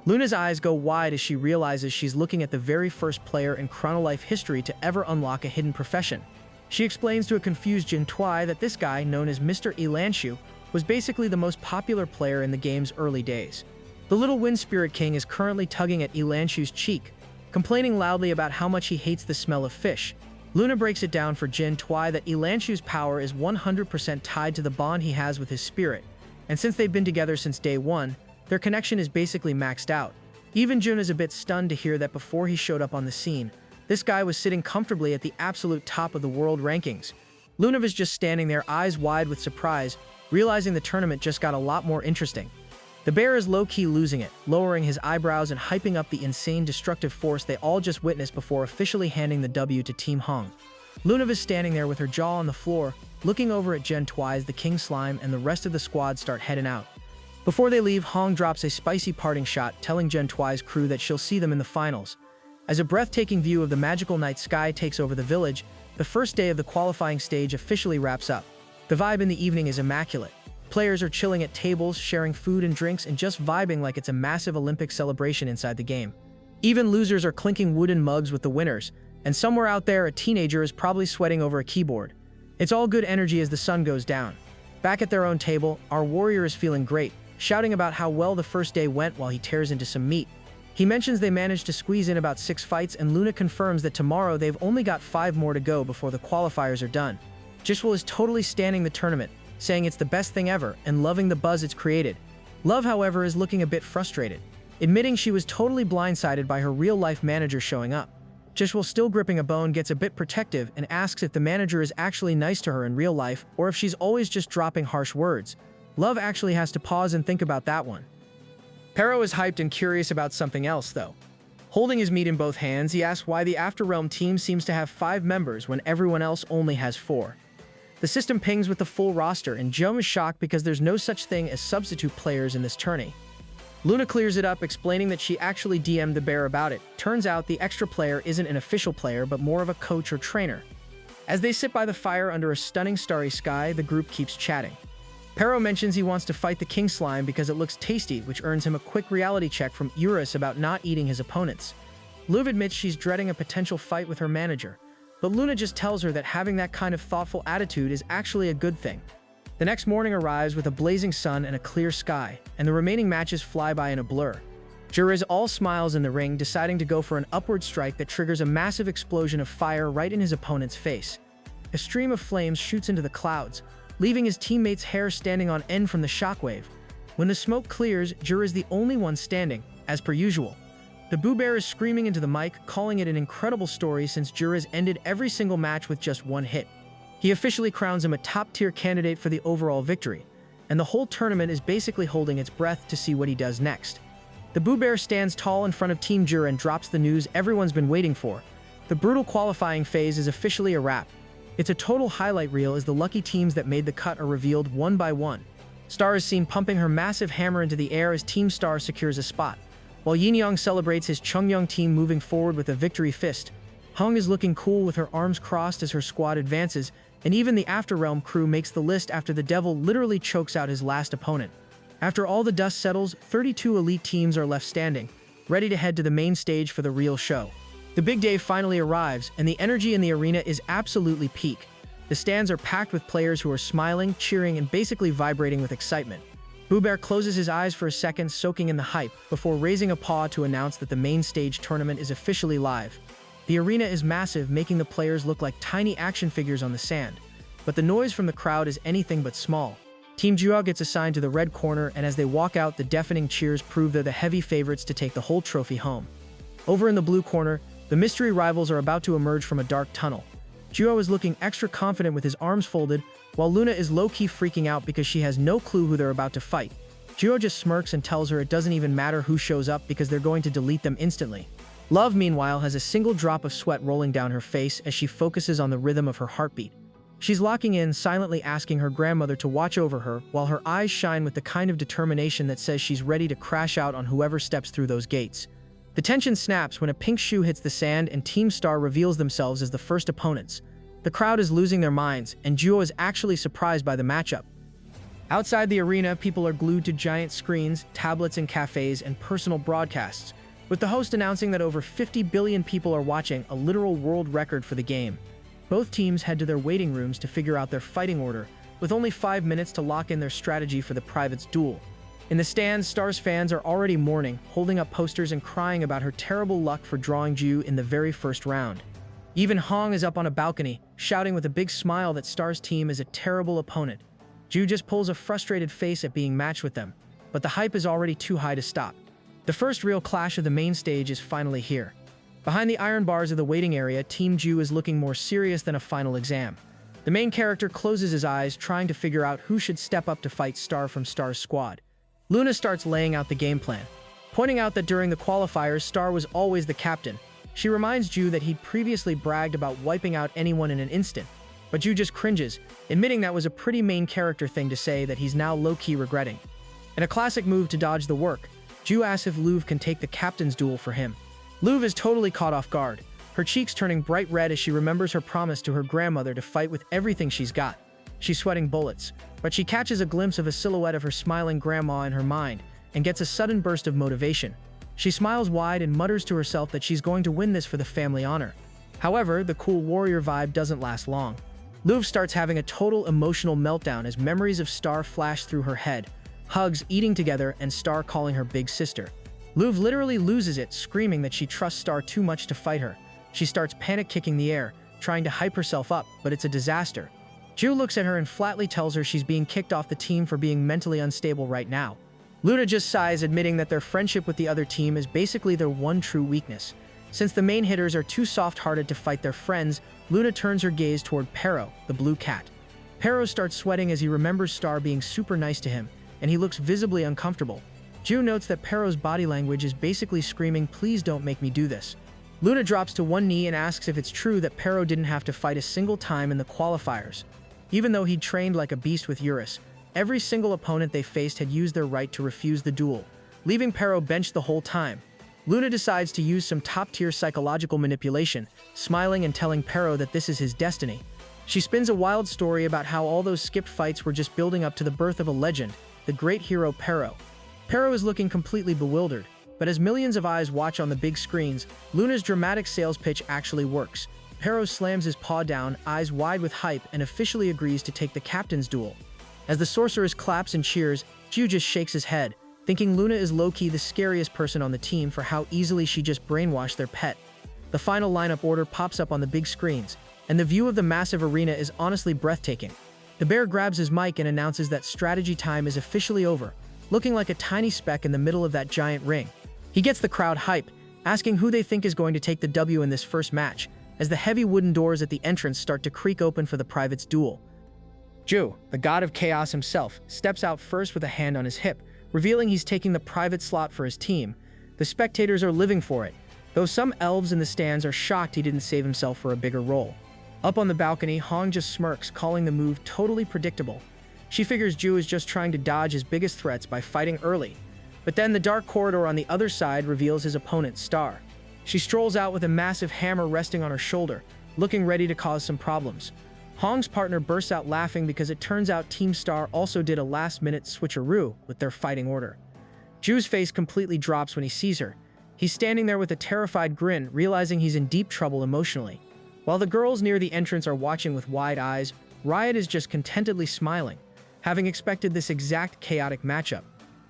Luna's eyes go wide as she realizes she's looking at the very first player in Chronolife history to ever unlock a hidden profession. She explains to a confused Jin Tui that this guy, known as Mr. Elanshu, was basically the most popular player in the game's early days. The little wind spirit king is currently tugging at Elanshu's cheek, complaining loudly about how much he hates the smell of fish. Luna breaks it down for Jin Tui that Elanshu's power is 100% tied to the bond he has with his spirit, and since they've been together since day one, their connection is basically maxed out. Even Jun is a bit stunned to hear that before he showed up on the scene, This guy was sitting comfortably at the absolute top of the world rankings. Luna was just standing there, eyes wide with surprise, realizing the tournament just got a lot more interesting. The bear is low-key losing it, lowering his eyebrows and hyping up the insane destructive force they all just witnessed before officially handing the W to Team Hong. Luna is standing there with her jaw on the floor, looking over at Gen Twice, the King Slime, and the rest of the squad start heading out. Before they leave, Hong drops a spicy parting shot, telling Gen Twice crew that she'll see them in the finals. As a breathtaking view of the magical night sky takes over the village, the first day of the qualifying stage officially wraps up. The vibe in the evening is immaculate. Players are chilling at tables, sharing food and drinks, and just vibing like it's a massive Olympic celebration inside the game. Even losers are clinking wooden mugs with the winners, and somewhere out there a teenager is probably sweating over a keyboard. It's all good energy as the sun goes down. Back at their own table, our warrior is feeling great, shouting about how well the first day went while he tears into some meat. He mentions they managed to squeeze in about 6 fights, and Luna confirms that tomorrow they've only got 5 more to go before the qualifiers are done. Jishwal is totally standing the tournament, saying it's the best thing ever and loving the buzz it's created. Love, however, is looking a bit frustrated, admitting she was totally blindsided by her real-life manager showing up. Jishwal, still gripping a bone, gets a bit protective and asks if the manager is actually nice to her in real life or if she's always just dropping harsh words. Love actually has to pause and think about that one. Pero is hyped and curious about something else, though. Holding his meat in both hands, he asks why the Afterrealm team seems to have 5 members when everyone else only has 4. The system pings with the full roster, and Jom is shocked because there's no such thing as substitute players in this tourney. Luna clears it up, explaining that she actually DM'd the bear about it. Turns out the extra player isn't an official player, but more of a coach or trainer. As they sit by the fire under a stunning starry sky, the group keeps chatting. Pero mentions he wants to fight the King Slime because it looks tasty, which earns him a quick reality check from Eurus about not eating his opponents. Luv admits she's dreading a potential fight with her manager, but Luna just tells her that having that kind of thoughtful attitude is actually a good thing. The next morning arrives with a blazing sun and a clear sky, and the remaining matches fly by in a blur. Juriz all smiles in the ring, deciding to go for an upward strike that triggers a massive explosion of fire right in his opponent's face. A stream of flames shoots into the clouds, leaving his teammates' hair standing on end from the shockwave. When the smoke clears, Jur is the only one standing, as per usual. The Boo Bear is screaming into the mic, calling it an incredible story since Jur has ended every single match with just 1 hit. He officially crowns him a top-tier candidate for the overall victory, and the whole tournament is basically holding its breath to see what he does next. The Boo Bear stands tall in front of Team Jur and drops the news everyone's been waiting for. The brutal qualifying phase is officially a wrap. It's a total highlight reel as the lucky teams that made the cut are revealed one by one. Star is seen pumping her massive hammer into the air as Team Star secures a spot, while Yin Yang celebrates his Chungyang team moving forward with a victory fist. Hung is looking cool with her arms crossed as her squad advances, and even the Afterrealm crew makes the list after the devil literally chokes out his last opponent. After all the dust settles, 32 elite teams are left standing, ready to head to the main stage for the real show. The big day finally arrives, and the energy in the arena is absolutely peak. The stands are packed with players who are smiling, cheering, and basically vibrating with excitement. Boo Bear closes his eyes for a second, soaking in the hype, before raising a paw to announce that the main stage tournament is officially live. The arena is massive, making the players look like tiny action figures on the sand, but the noise from the crowd is anything but small. Team Juao gets assigned to the red corner, and as they walk out, the deafening cheers prove they're the heavy favorites to take the whole trophy home. Over in the blue corner, the mystery rivals are about to emerge from a dark tunnel. Juao is looking extra confident with his arms folded, while Luna is low-key freaking out because she has no clue who they're about to fight. Juao just smirks and tells her it doesn't even matter who shows up because they're going to delete them instantly. Love, meanwhile, has a single drop of sweat rolling down her face as she focuses on the rhythm of her heartbeat. She's locking in, silently asking her grandmother to watch over her, while her eyes shine with the kind of determination that says she's ready to crash out on whoever steps through those gates. The tension snaps when a pink shoe hits the sand and Team Star reveals themselves as the first opponents. The crowd is losing their minds, and Juo is actually surprised by the matchup. Outside the arena, people are glued to giant screens, tablets in cafes, and personal broadcasts, with the host announcing that over 50 billion people are watching, a literal world record for the game. Both teams head to their waiting rooms to figure out their fighting order, with only 5 minutes to lock in their strategy for the Private's duel. In the stands, Star's fans are already mourning, holding up posters and crying about her terrible luck for drawing Ju in the very first round. Even Hong is up on a balcony, shouting with a big smile that Star's team is a terrible opponent. Ju just pulls a frustrated face at being matched with them, but the hype is already too high to stop. The first real clash of the main stage is finally here. Behind the iron bars of the waiting area, Team Ju is looking more serious than a final exam. The main character closes his eyes, trying to figure out who should step up to fight Star from Star's squad. Luna starts laying out the game plan, pointing out that during the qualifiers, Star was always the captain. She reminds Ju that he'd previously bragged about wiping out anyone in an instant, but Ju just cringes, admitting that was a pretty main character thing to say that he's now low-key regretting. In a classic move to dodge the work, Ju asks if Luv can take the captain's duel for him. Luv is totally caught off guard, her cheeks turning bright red as she remembers her promise to her grandmother to fight with everything she's got. She's sweating bullets, but she catches a glimpse of a silhouette of her smiling grandma in her mind and gets a sudden burst of motivation. She smiles wide and mutters to herself that she's going to win this for the family honor. However, the cool warrior vibe doesn't last long. Luv starts having a total emotional meltdown as memories of Star flash through her head, hugs, eating together, and Star calling her big sister. Luv literally loses it, screaming that she trusts Star too much to fight her. She starts panic-kicking the air, trying to hype herself up, but it's a disaster. Ju looks at her and flatly tells her she's being kicked off the team for being mentally unstable right now. Luna just sighs, admitting that their friendship with the other team is basically their one true weakness. Since the main hitters are too soft-hearted to fight their friends, Luna turns her gaze toward Pero, the blue cat. Pero starts sweating as he remembers Star being super nice to him, and he looks visibly uncomfortable. Ju notes that Pero's body language is basically screaming, "Please don't make me do this." Luna drops to one knee and asks if it's true that Pero didn't have to fight a single time in the qualifiers. Even though he'd trained like a beast with Eurus, every single opponent they faced had used their right to refuse the duel, leaving Pero benched the whole time. Luna decides to use some top-tier psychological manipulation, smiling and telling Pero that this is his destiny. She spins a wild story about how all those skipped fights were just building up to the birth of a legend, the great hero Pero. Pero is looking completely bewildered, but as millions of eyes watch on the big screens, Luna's dramatic sales pitch actually works. Pero slams his paw down, eyes wide with hype, and officially agrees to take the captain's duel. As the sorceress claps and cheers, Ju just shakes his head, thinking Luna is low-key the scariest person on the team for how easily she just brainwashed their pet. The final lineup order pops up on the big screens, and the view of the massive arena is honestly breathtaking. The bear grabs his mic and announces that strategy time is officially over, looking like a tiny speck in the middle of that giant ring. He gets the crowd hype, asking who they think is going to take the W in this first match, as the heavy wooden doors at the entrance start to creak open for the private's duel. Ju, the god of chaos himself, steps out first with a hand on his hip, revealing he's taking the private slot for his team. The spectators are living for it, though some elves in the stands are shocked he didn't save himself for a bigger role. Up on the balcony, Hong just smirks, calling the move totally predictable. She figures Ju is just trying to dodge his biggest threats by fighting early. But then the dark corridor on the other side reveals his opponent, Star. She strolls out with a massive hammer resting on her shoulder, looking ready to cause some problems. Hong's partner bursts out laughing because it turns out Team Star also did a last-minute switcheroo with their fighting order. Ju's face completely drops when he sees her. He's standing there with a terrified grin, realizing he's in deep trouble emotionally. While the girls near the entrance are watching with wide eyes, Riot is just contentedly smiling, having expected this exact chaotic matchup.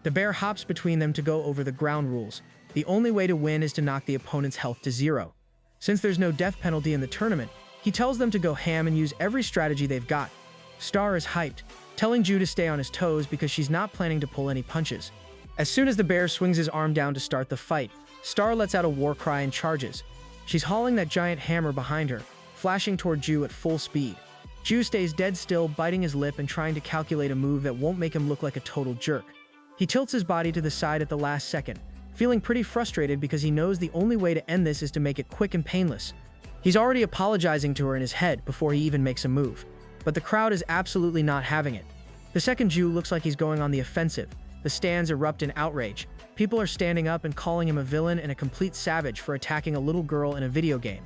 The bear hops between them to go over the ground rules. The only way to win is to knock the opponent's health to 0. Since there's no death penalty in the tournament, he tells them to go ham and use every strategy they've got. Star is hyped, telling Ju to stay on his toes because she's not planning to pull any punches. As soon as the bear swings his arm down to start the fight, Star lets out a war cry and charges. She's hauling that giant hammer behind her, flashing toward Ju at full speed. Ju stays dead still, biting his lip and trying to calculate a move that won't make him look like a total jerk. He tilts his body to the side at the last second, feeling pretty frustrated because he knows the only way to end this is to make it quick and painless. He's already apologizing to her in his head before he even makes a move, but the crowd is absolutely not having it. The second Ju looks like he's going on the offensive. The stands erupt in outrage. People are standing up and calling him a villain and a complete savage for attacking a little girl in a video game.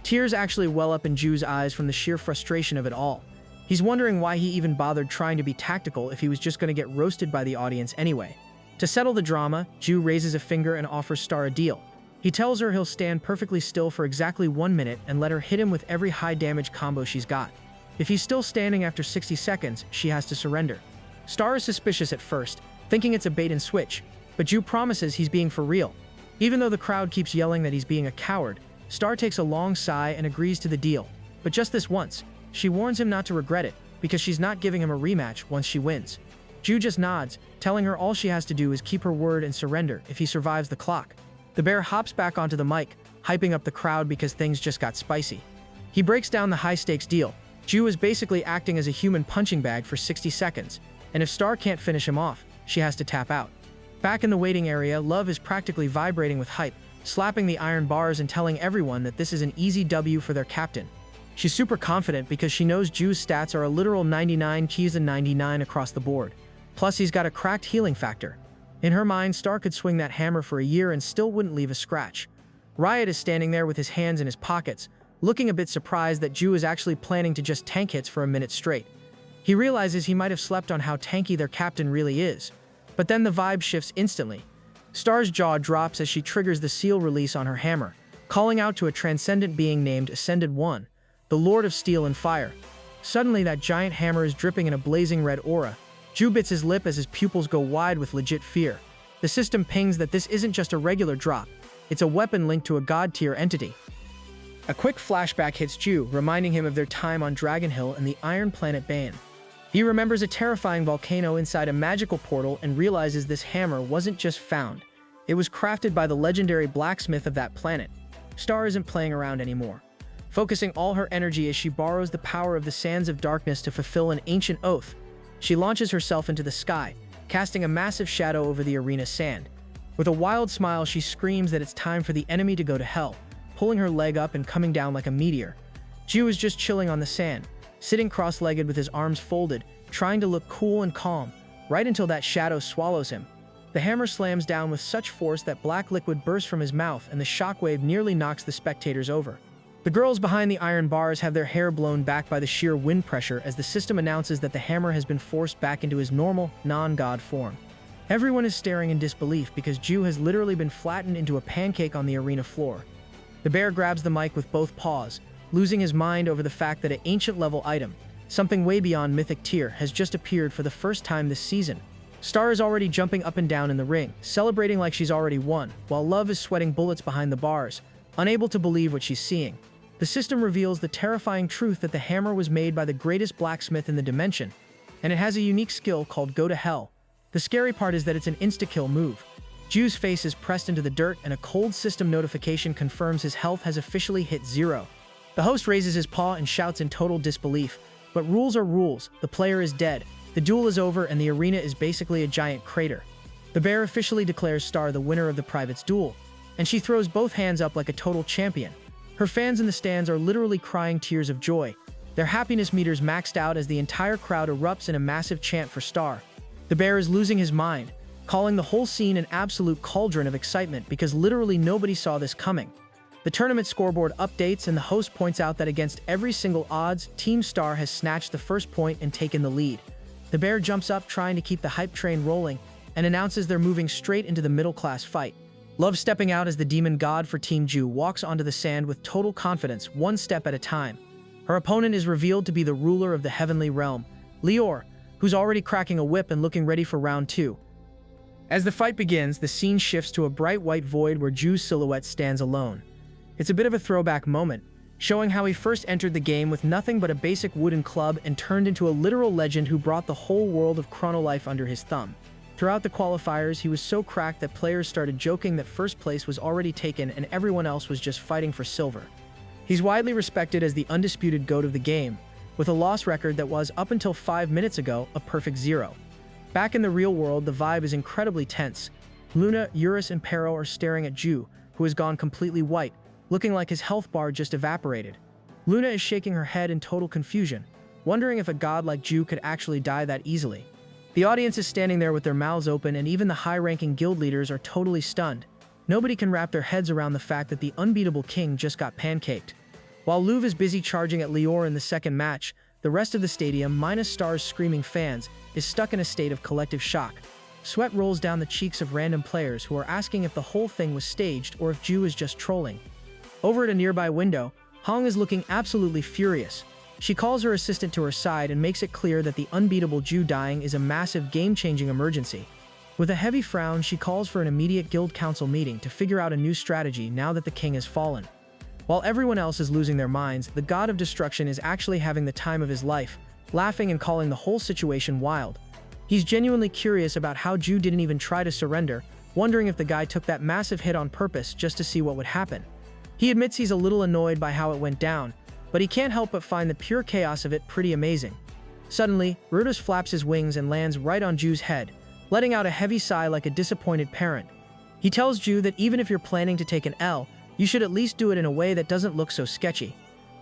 Tears actually well up in Ju's eyes from the sheer frustration of it all. He's wondering why he even bothered trying to be tactical if he was just going to get roasted by the audience anyway. To settle the drama, Ju raises a finger and offers Star a deal. He tells her he'll stand perfectly still for exactly 1 minute and let her hit him with every high-damage combo she's got. If he's still standing after 60 seconds, she has to surrender. Star is suspicious at first, thinking it's a bait and switch, but Ju promises he's being for real. Even though the crowd keeps yelling that he's being a coward, Star takes a long sigh and agrees to the deal. But just this once, she warns him not to regret it, because she's not giving him a rematch once she wins. Ju just nods, telling her all she has to do is keep her word and surrender if he survives the clock. The bear hops back onto the mic, hyping up the crowd because things just got spicy. He breaks down the high-stakes deal. Ju is basically acting as a human punching bag for 60 seconds, and if Star can't finish him off, she has to tap out. Back in the waiting area, Love is practically vibrating with hype, slapping the iron bars and telling everyone that this is an easy W for their captain. She's super confident because she knows Ju's stats are a literal 99 keys and 99 across the board. Plus, he's got a cracked healing factor. In her mind, Star could swing that hammer for a year and still wouldn't leave a scratch. Riot is standing there with his hands in his pockets, looking a bit surprised that Ju is actually planning to just tank hits for a minute straight. He realizes he might have slept on how tanky their captain really is. But then the vibe shifts instantly. Star's jaw drops as she triggers the seal release on her hammer, calling out to a transcendent being named Ascended One, the Lord of Steel and Fire. Suddenly, that giant hammer is dripping in a blazing red aura. Ju bits his lip as his pupils go wide with legit fear. The system pings that this isn't just a regular drop, it's a weapon linked to a god-tier entity. A quick flashback hits Ju, reminding him of their time on Dragon Hill and the Iron Planet Bane. He remembers a terrifying volcano inside a magical portal and realizes this hammer wasn't just found. It was crafted by the legendary blacksmith of that planet. Star isn't playing around anymore, focusing all her energy as she borrows the power of the Sands of Darkness to fulfill an ancient oath. She launches herself into the sky, casting a massive shadow over the arena's sand. With a wild smile, she screams that it's time for the enemy to go to hell, pulling her leg up and coming down like a meteor. Ju is just chilling on the sand, sitting cross-legged with his arms folded, trying to look cool and calm, right until that shadow swallows him. The hammer slams down with such force that black liquid bursts from his mouth and the shockwave nearly knocks the spectators over. The girls behind the iron bars have their hair blown back by the sheer wind pressure as the system announces that the hammer has been forced back into his normal, non-god form. Everyone is staring in disbelief because Ju has literally been flattened into a pancake on the arena floor. The bear grabs the mic with both paws, losing his mind over the fact that an ancient-level item, something way beyond mythic tier, has just appeared for the first time this season. Star is already jumping up and down in the ring, celebrating like she's already won, while Love is sweating bullets behind the bars, unable to believe what she's seeing. The system reveals the terrifying truth that the hammer was made by the greatest blacksmith in the dimension, and it has a unique skill called Go to Hell. The scary part is that it's an insta-kill move. Ju's face is pressed into the dirt and a cold system notification confirms his health has officially hit 0. The host raises his paw and shouts in total disbelief, but rules are rules, the player is dead, the duel is over and the arena is basically a giant crater. The bear officially declares Star the winner of the private's duel, and she throws both hands up like a total champion. Her fans in the stands are literally crying tears of joy, their happiness meters maxed out as the entire crowd erupts in a massive chant for Star. The bear is losing his mind, calling the whole scene an absolute cauldron of excitement because literally nobody saw this coming. The tournament scoreboard updates and the host points out that against every single odds, Team Star has snatched the first point and taken the lead. The bear jumps up trying to keep the hype train rolling and announces they're moving straight into the middle-class fight. Love stepping out as the demon god for Team Ju walks onto the sand with total confidence, one step at a time. Her opponent is revealed to be the ruler of the heavenly realm, Lior, who's already cracking a whip and looking ready for round 2. As the fight begins, the scene shifts to a bright white void where Ju's silhouette stands alone. It's a bit of a throwback moment, showing how he first entered the game with nothing but a basic wooden club and turned into a literal legend who brought the whole world of Chrono Life under his thumb. Throughout the qualifiers, he was so cracked that players started joking that first place was already taken and everyone else was just fighting for silver. He's widely respected as the undisputed GOAT of the game, with a loss record that was, up until 5 minutes ago, a perfect 0. Back in the real world, the vibe is incredibly tense. Luna, Eurus, and Pero are staring at Ju, who has gone completely white, looking like his health bar just evaporated. Luna is shaking her head in total confusion, wondering if a god like Ju could actually die that easily. The audience is standing there with their mouths open and even the high-ranking guild leaders are totally stunned. Nobody can wrap their heads around the fact that the unbeatable king just got pancaked. While Louvre is busy charging at Lior in the second match, the rest of the stadium, minus Star's screaming fans, is stuck in a state of collective shock. Sweat rolls down the cheeks of random players who are asking if the whole thing was staged or if Ju is just trolling. Over at a nearby window, Hong is looking absolutely furious. She calls her assistant to her side and makes it clear that the unbeatable Ju dying is a massive game-changing emergency. With a heavy frown, she calls for an immediate guild council meeting to figure out a new strategy now that the king has fallen. While everyone else is losing their minds, the god of destruction is actually having the time of his life, laughing and calling the whole situation wild. He's genuinely curious about how Ju didn't even try to surrender, wondering if the guy took that massive hit on purpose just to see what would happen. He admits he's a little annoyed by how it went down, but he can't help but find the pure chaos of it pretty amazing. Suddenly, Rutus flaps his wings and lands right on Ju's head, letting out a heavy sigh like a disappointed parent. He tells Ju that even if you're planning to take an L, you should at least do it in a way that doesn't look so sketchy.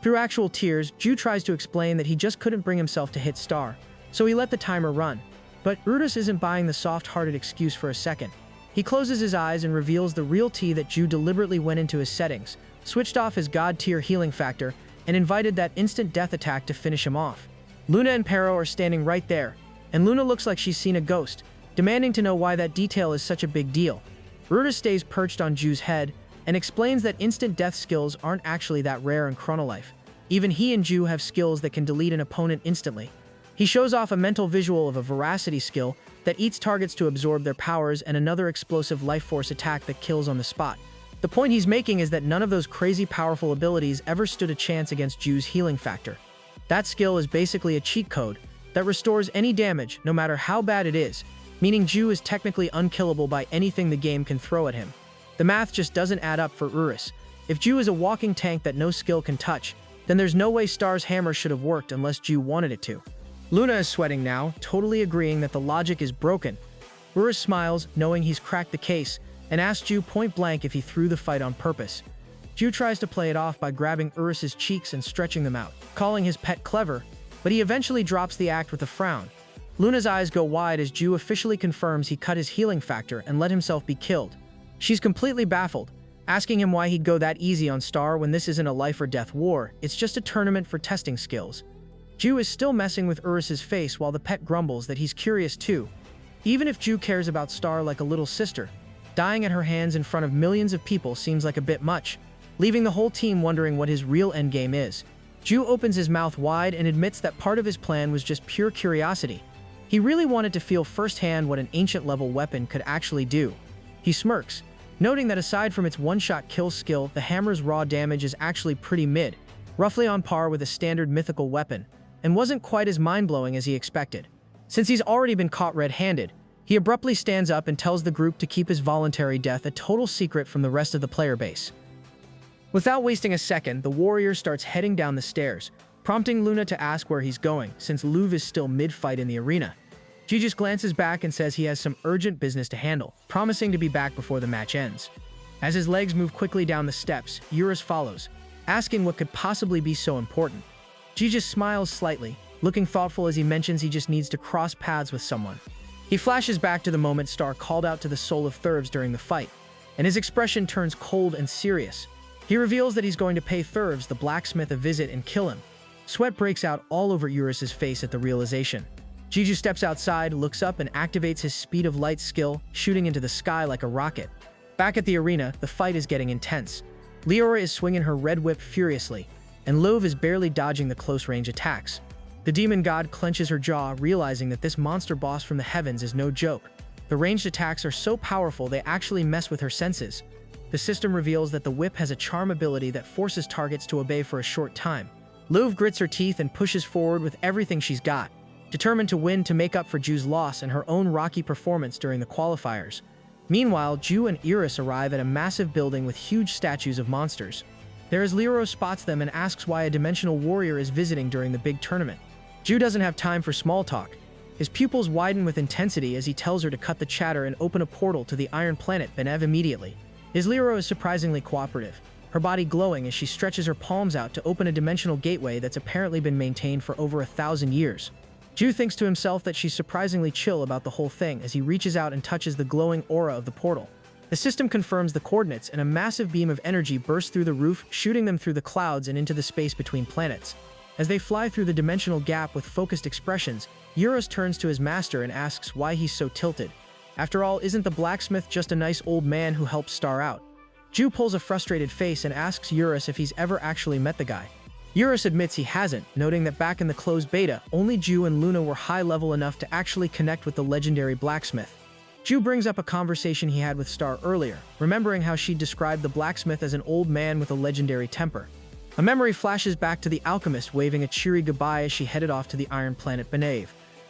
Through actual tears, Ju tries to explain that he just couldn't bring himself to hit Star, so he let the timer run. But Rutus isn't buying the soft-hearted excuse for a second. He closes his eyes and reveals the real tea that Ju deliberately went into his settings, switched off his god-tier healing factor, and invited that instant death attack to finish him off. Luna and Pero are standing right there, and Luna looks like she's seen a ghost, demanding to know why that detail is such a big deal. Rutus stays perched on Ju's head, and explains that instant death skills aren't actually that rare in Chronolife. Even he and Ju have skills that can delete an opponent instantly. He shows off a mental visual of a veracity skill that eats targets to absorb their powers and another explosive life force attack that kills on the spot. The point he's making is that none of those crazy powerful abilities ever stood a chance against Ju's healing factor. That skill is basically a cheat code that restores any damage, no matter how bad it is, meaning Ju is technically unkillable by anything the game can throw at him. The math just doesn't add up for Urus. If Ju is a walking tank that no skill can touch, then there's no way Star's hammer should have worked unless Ju wanted it to. Luna is sweating now, totally agreeing that the logic is broken. Urus smiles, knowing he's cracked the case, and asks Ju point blank if he threw the fight on purpose. Ju tries to play it off by grabbing Urus's cheeks and stretching them out, calling his pet clever, but he eventually drops the act with a frown. Luna's eyes go wide as Ju officially confirms he cut his healing factor and let himself be killed. She's completely baffled, asking him why he'd go that easy on Star when this isn't a life or death war, it's just a tournament for testing skills. Ju is still messing with Urus's face while the pet grumbles that he's curious too. Even if Ju cares about Star like a little sister, dying at her hands in front of millions of people seems like a bit much, leaving the whole team wondering what his real endgame is. Ju opens his mouth wide and admits that part of his plan was just pure curiosity. He really wanted to feel firsthand what an ancient-level weapon could actually do. He smirks, noting that aside from its one-shot kill skill, the hammer's raw damage is actually pretty mid, roughly on par with a standard mythical weapon, and wasn't quite as mind-blowing as he expected. Since he's already been caught red-handed, he abruptly stands up and tells the group to keep his voluntary death a total secret from the rest of the player base. Without wasting a second, the warrior starts heading down the stairs, prompting Luna to ask where he's going, since Luv is still mid-fight in the arena. Ji just glances back and says he has some urgent business to handle, promising to be back before the match ends. As his legs move quickly down the steps, Urus follows, asking what could possibly be so important. Ji just smiles slightly, looking thoughtful as he mentions he just needs to cross paths with someone. He flashes back to the moment Star called out to the soul of Thurvs during the fight, and his expression turns cold and serious. He reveals that he's going to pay Thurvs, the blacksmith, a visit and kill him. Sweat breaks out all over Urus's face at the realization. Jiju steps outside, looks up, and activates his speed of light skill, shooting into the sky like a rocket. Back at the arena, the fight is getting intense. Leora is swinging her red whip furiously, and Love is barely dodging the close-range attacks. The demon god clenches her jaw, realizing that this monster boss from the heavens is no joke. The ranged attacks are so powerful they actually mess with her senses. The system reveals that the whip has a charm ability that forces targets to obey for a short time. Love grits her teeth and pushes forward with everything she's got, determined to win to make up for Ju's loss and her own rocky performance during the qualifiers. Meanwhile, Ju and Iris arrive at a massive building with huge statues of monsters. There as Leoro spots them and asks why a dimensional warrior is visiting during the big tournament. Ju doesn't have time for small talk. His pupils widen with intensity as he tells her to cut the chatter and open a portal to the Iron Planet Benev immediately. His Leoro is surprisingly cooperative, her body glowing as she stretches her palms out to open a dimensional gateway that's apparently been maintained for over 1,000 years. Ju thinks to himself that she's surprisingly chill about the whole thing as he reaches out and touches the glowing aura of the portal. The system confirms the coordinates, and a massive beam of energy bursts through the roof, shooting them through the clouds and into the space between planets. As they fly through the dimensional gap with focused expressions, Eurus turns to his master and asks why he's so tilted. After all, isn't the blacksmith just a nice old man who helps Star out? Ju pulls a frustrated face and asks Eurus if he's ever actually met the guy. Eurus admits he hasn't, noting that back in the closed beta, only Ju and Luna were high-level enough to actually connect with the legendary blacksmith. Ju brings up a conversation he had with Star earlier, remembering how she'd described the blacksmith as an old man with a legendary temper. A memory flashes back to the alchemist waving a cheery goodbye as she headed off to the Iron Planet Benev.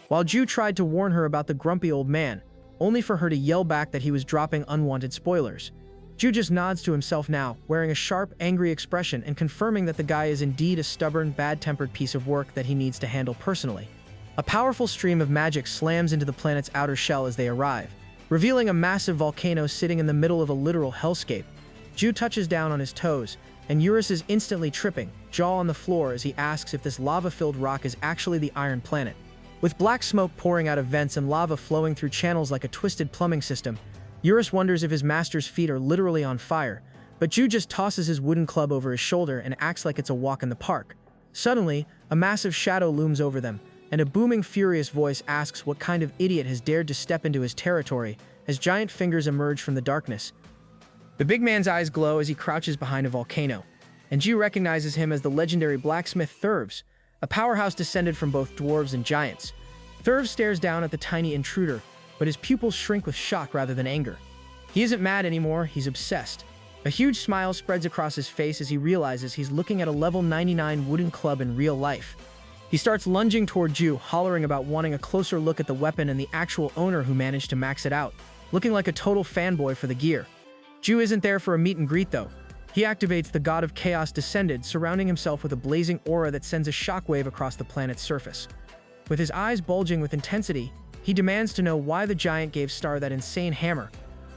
While Ju tried to warn her about the grumpy old man, only for her to yell back that he was dropping unwanted spoilers. Ju just nods to himself now, wearing a sharp, angry expression and confirming that the guy is indeed a stubborn, bad-tempered piece of work that he needs to handle personally. A powerful stream of magic slams into the planet's outer shell as they arrive, revealing a massive volcano sitting in the middle of a literal hellscape. Ju touches down on his toes, and Eurus is instantly tripping, jaw on the floor as he asks if this lava-filled rock is actually the Iron Planet. With black smoke pouring out of vents and lava flowing through channels like a twisted plumbing system, Eurus wonders if his master's feet are literally on fire, but Ju just tosses his wooden club over his shoulder and acts like it's a walk in the park. Suddenly, a massive shadow looms over them, and a booming, furious voice asks what kind of idiot has dared to step into his territory as giant fingers emerge from the darkness. The big man's eyes glow as he crouches behind a volcano, and Ju recognizes him as the legendary blacksmith Thurvs, a powerhouse descended from both dwarves and giants. Thurvs stares down at the tiny intruder, but his pupils shrink with shock rather than anger. He isn't mad anymore, he's obsessed. A huge smile spreads across his face as he realizes he's looking at a level 99 wooden club in real life. He starts lunging toward Ju, hollering about wanting a closer look at the weapon and the actual owner who managed to max it out, looking like a total fanboy for the gear. Ju isn't there for a meet and greet though. He activates the God of Chaos Descended, surrounding himself with a blazing aura that sends a shockwave across the planet's surface. With his eyes bulging with intensity, he demands to know why the giant gave Star that insane hammer.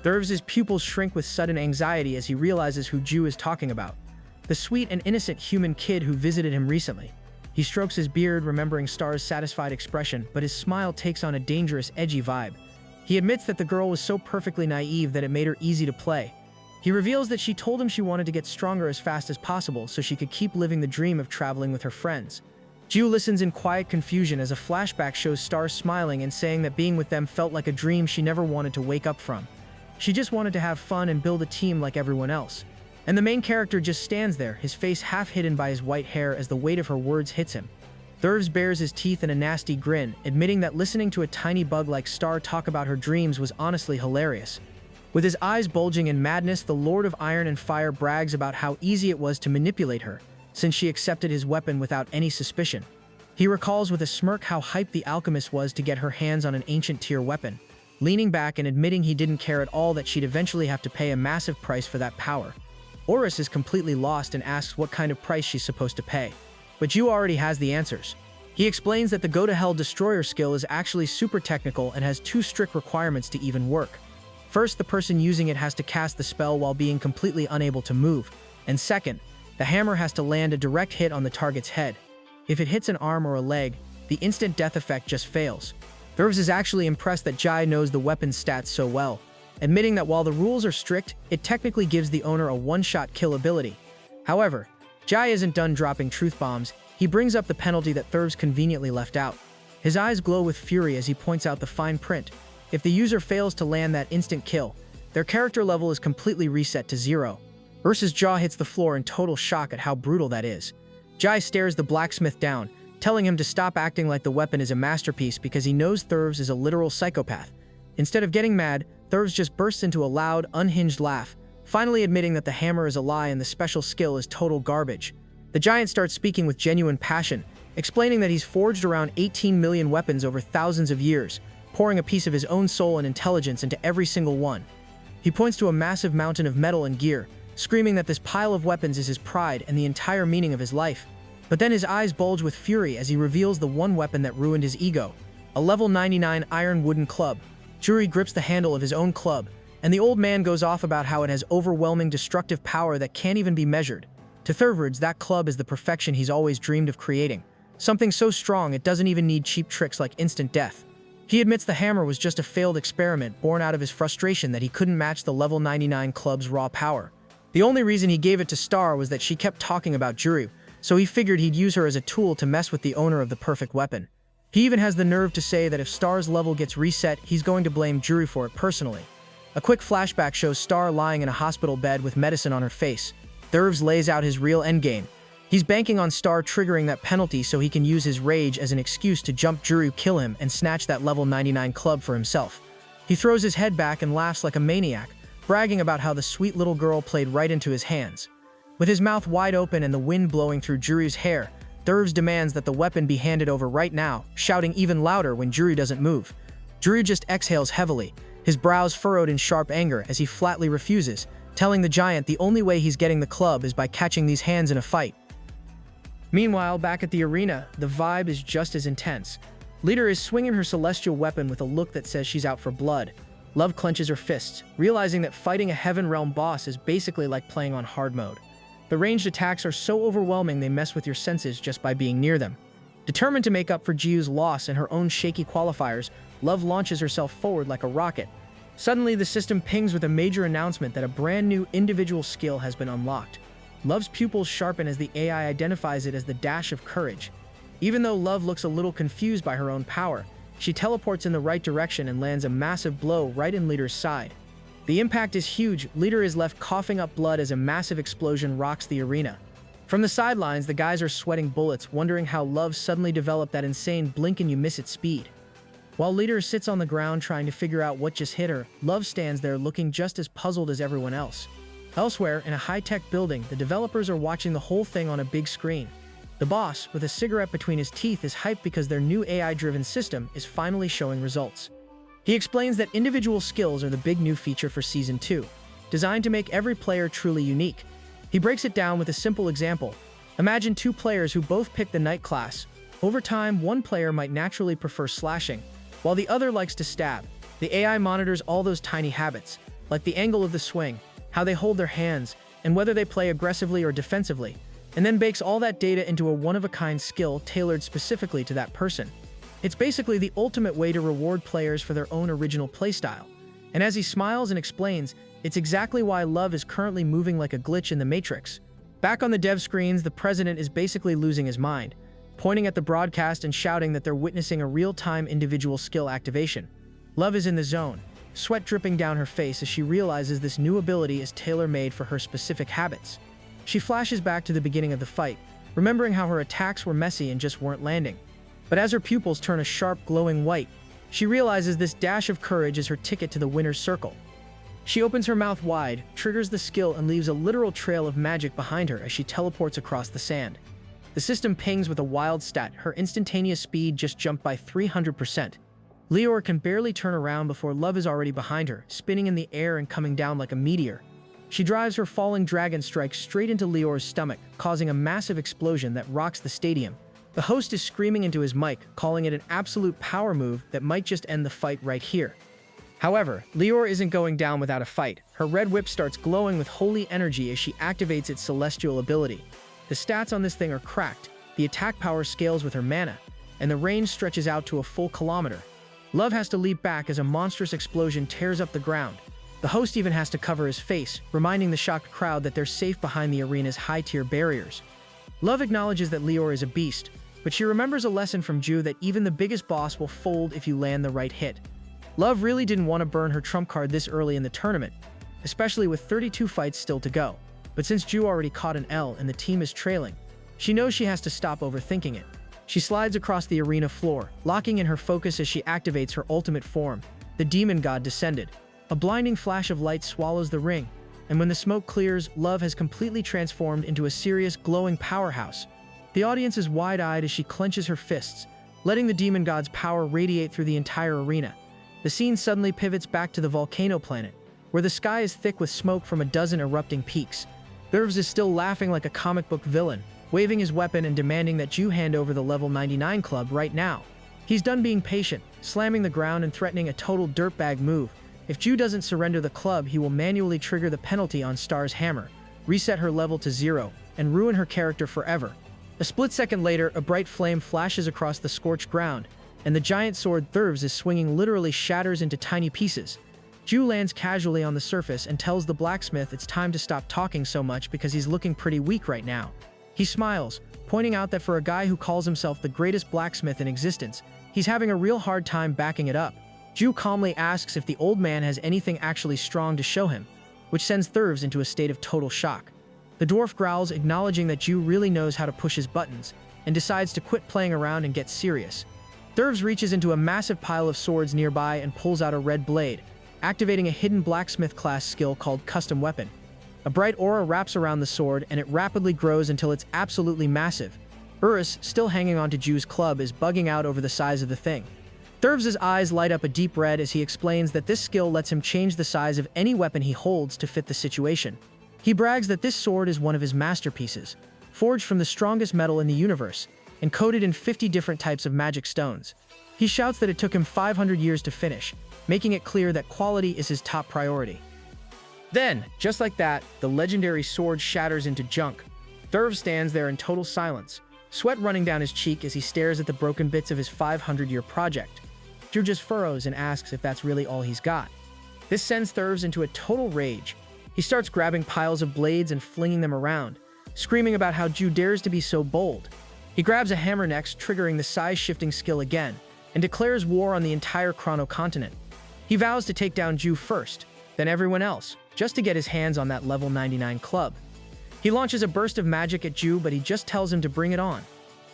Thurvs' pupils shrink with sudden anxiety as he realizes who Ju is talking about. The sweet and innocent human kid who visited him recently. He strokes his beard, remembering Star's satisfied expression, but his smile takes on a dangerous, edgy vibe. He admits that the girl was so perfectly naive that it made her easy to play. He reveals that she told him she wanted to get stronger as fast as possible so she could keep living the dream of traveling with her friends. Ju listens in quiet confusion as a flashback shows Star smiling and saying that being with them felt like a dream she never wanted to wake up from. She just wanted to have fun and build a team like everyone else. And the main character just stands there, his face half hidden by his white hair as the weight of her words hits him. Thurvs bares his teeth in a nasty grin, admitting that listening to a tiny bug like Star talk about her dreams was honestly hilarious. With his eyes bulging in madness, the Lord of Iron and Fire brags about how easy it was to manipulate her, since she accepted his weapon without any suspicion. He recalls with a smirk how hyped the alchemist was to get her hands on an ancient tier weapon, leaning back and admitting he didn't care at all that she'd eventually have to pay a massive price for that power. Oris is completely lost and asks what kind of price she's supposed to pay. But Ju already has the answers. He explains that the Go-to-Hell Destroyer skill is actually super technical and has 2 strict requirements to even work. First, the person using it has to cast the spell while being completely unable to move, and second, the hammer has to land a direct hit on the target's head. If it hits an arm or a leg, the instant death effect just fails. Thurvs is actually impressed that Jai knows the weapon's stats so well, admitting that while the rules are strict, it technically gives the owner a one-shot kill ability. However, Jai isn't done dropping truth bombs. He brings up the penalty that Thurvs conveniently left out. His eyes glow with fury as he points out the fine print. If the user fails to land that instant kill, their character level is completely reset to 0. Ursa's jaw hits the floor in total shock at how brutal that is. Jai stares the blacksmith down, telling him to stop acting like the weapon is a masterpiece because he knows Thurvs is a literal psychopath. Instead of getting mad, Thurvs just bursts into a loud, unhinged laugh, finally admitting that the hammer is a lie and the special skill is total garbage. The giant starts speaking with genuine passion, explaining that he's forged around 18 million weapons over thousands of years, pouring a piece of his own soul and intelligence into every single one. He points to a massive mountain of metal and gear, screaming that this pile of weapons is his pride and the entire meaning of his life. But then his eyes bulge with fury as he reveals the one weapon that ruined his ego, a level 99 iron wooden club. Juri grips the handle of his own club, and the old man goes off about how it has overwhelming destructive power that can't even be measured. To Thurvs, that club is the perfection he's always dreamed of creating, something so strong it doesn't even need cheap tricks like instant death. He admits the hammer was just a failed experiment born out of his frustration that he couldn't match the level 99 club's raw power. The only reason he gave it to Star was that she kept talking about Juru, so he figured he'd use her as a tool to mess with the owner of the perfect weapon. He even has the nerve to say that if Star's level gets reset, he's going to blame Juru for it personally. A quick flashback shows Star lying in a hospital bed with medicine on her face. Thurvs lays out his real endgame. He's banking on Star triggering that penalty so he can use his rage as an excuse to jump Juru, kill him, and snatch that level 99 club for himself. He throws his head back and laughs like a maniac, bragging about how the sweet little girl played right into his hands. With his mouth wide open and the wind blowing through Juru's hair, Thurvs demands that the weapon be handed over right now, shouting even louder when Juru doesn't move. Juru just exhales heavily, his brows furrowed in sharp anger as he flatly refuses, telling the giant the only way he's getting the club is by catching these hands in a fight. Meanwhile, back at the arena, the vibe is just as intense. Leader is swinging her celestial weapon with a look that says she's out for blood. Love clenches her fists, realizing that fighting a Heaven Realm boss is basically like playing on hard mode. The ranged attacks are so overwhelming they mess with your senses just by being near them. Determined to make up for Jiu's loss and her own shaky qualifiers, Love launches herself forward like a rocket. Suddenly, the system pings with a major announcement that a brand new individual skill has been unlocked. Love's pupils sharpen as the AI identifies it as the Dash of Courage. Even though Love looks a little confused by her own power, she teleports in the right direction and lands a massive blow right in Leader's side. The impact is huge. Leader is left coughing up blood as a massive explosion rocks the arena. From the sidelines, the guys are sweating bullets, wondering how Love suddenly developed that insane blink-and-you-miss-it speed. While Leader sits on the ground trying to figure out what just hit her, Love stands there looking just as puzzled as everyone else. Elsewhere, in a high-tech building, the developers are watching the whole thing on a big screen. The boss, with a cigarette between his teeth, is hyped because their new AI-driven system is finally showing results. He explains that individual skills are the big new feature for Season 2, designed to make every player truly unique. He breaks it down with a simple example. Imagine two players who both pick the Knight class. Over time, one player might naturally prefer slashing, while the other likes to stab. The AI monitors all those tiny habits, like the angle of the swing, how they hold their hands, and whether they play aggressively or defensively, and then bakes all that data into a one-of-a-kind skill tailored specifically to that person. It's basically the ultimate way to reward players for their own original playstyle. And as he smiles and explains, it's exactly why Love is currently moving like a glitch in the Matrix. Back on the dev screens, the president is basically losing his mind, pointing at the broadcast and shouting that they're witnessing a real-time individual skill activation. Love is in the zone, sweat dripping down her face as she realizes this new ability is tailor-made for her specific habits. She flashes back to the beginning of the fight, remembering how her attacks were messy and just weren't landing. But as her pupils turn a sharp, glowing white, she realizes this Dash of Courage is her ticket to the winner's circle. She opens her mouth wide, triggers the skill, and leaves a literal trail of magic behind her as she teleports across the sand. The system pings with a wild stat. Her instantaneous speed just jumped by 300%. Leor can barely turn around before Love is already behind her, spinning in the air and coming down like a meteor. She drives her falling dragon strike straight into Leor's stomach, causing a massive explosion that rocks the stadium. The host is screaming into his mic, calling it an absolute power move that might just end the fight right here. However, Leor isn't going down without a fight. Her red whip starts glowing with holy energy as she activates its celestial ability. The stats on this thing are cracked, the attack power scales with her mana, and the range stretches out to a full kilometer. Love has to leap back as a monstrous explosion tears up the ground. The host even has to cover his face, reminding the shocked crowd that they're safe behind the arena's high-tier barriers. Love acknowledges that Leor is a beast, but she remembers a lesson from Ju that even the biggest boss will fold if you land the right hit. Love really didn't want to burn her trump card this early in the tournament, especially with 32 fights still to go. But since Ju already caught an L and the team is trailing, she knows she has to stop overthinking it. She slides across the arena floor, locking in her focus as she activates her ultimate form, the Demon God Descended. A blinding flash of light swallows the ring, and when the smoke clears, Love has completely transformed into a serious, glowing powerhouse. The audience is wide-eyed as she clenches her fists, letting the Demon God's power radiate through the entire arena. The scene suddenly pivots back to the volcano planet, where the sky is thick with smoke from a dozen erupting peaks. Thurvs is still laughing like a comic book villain, waving his weapon and demanding that Ju hand over the level 99 club right now. He's done being patient, slamming the ground and threatening a total dirtbag move. If Ju doesn't surrender the club, he will manually trigger the penalty on Star's hammer, reset her level to 0, and ruin her character forever. A split second later, a bright flame flashes across the scorched ground, and the giant sword Thurvs is swinging literally shatters into tiny pieces. Ju lands casually on the surface and tells the blacksmith it's time to stop talking so much because he's looking pretty weak right now. He smiles, pointing out that for a guy who calls himself the greatest blacksmith in existence, he's having a real hard time backing it up. Ju calmly asks if the old man has anything actually strong to show him, which sends Thurvs into a state of total shock. The dwarf growls, acknowledging that Ju really knows how to push his buttons, and decides to quit playing around and get serious. Thurvs reaches into a massive pile of swords nearby and pulls out a red blade, activating a hidden blacksmith-class skill called Custom Weapon. A bright aura wraps around the sword, and it rapidly grows until it's absolutely massive. Urus, still hanging onto Ju's club, is bugging out over the size of the thing. Thurv's eyes light up a deep red as he explains that this skill lets him change the size of any weapon he holds to fit the situation. He brags that this sword is one of his masterpieces, forged from the strongest metal in the universe, and coated in 50 different types of magic stones. He shouts that it took him 500 years to finish, making it clear that quality is his top priority. Then, just like that, the legendary sword shatters into junk. Thurv stands there in total silence, sweat running down his cheek as he stares at the broken bits of his 500-year project. Ju just furrows and asks if that's really all he's got. This sends Thurv into a total rage. He starts grabbing piles of blades and flinging them around, screaming about how Ju dares to be so bold. He grabs a hammer next, triggering the size-shifting skill again, and declares war on the entire Chrono continent. He vows to take down Ju first, then everyone else, just to get his hands on that level 99 club. He launches a burst of magic at Ju, but he just tells him to bring it on.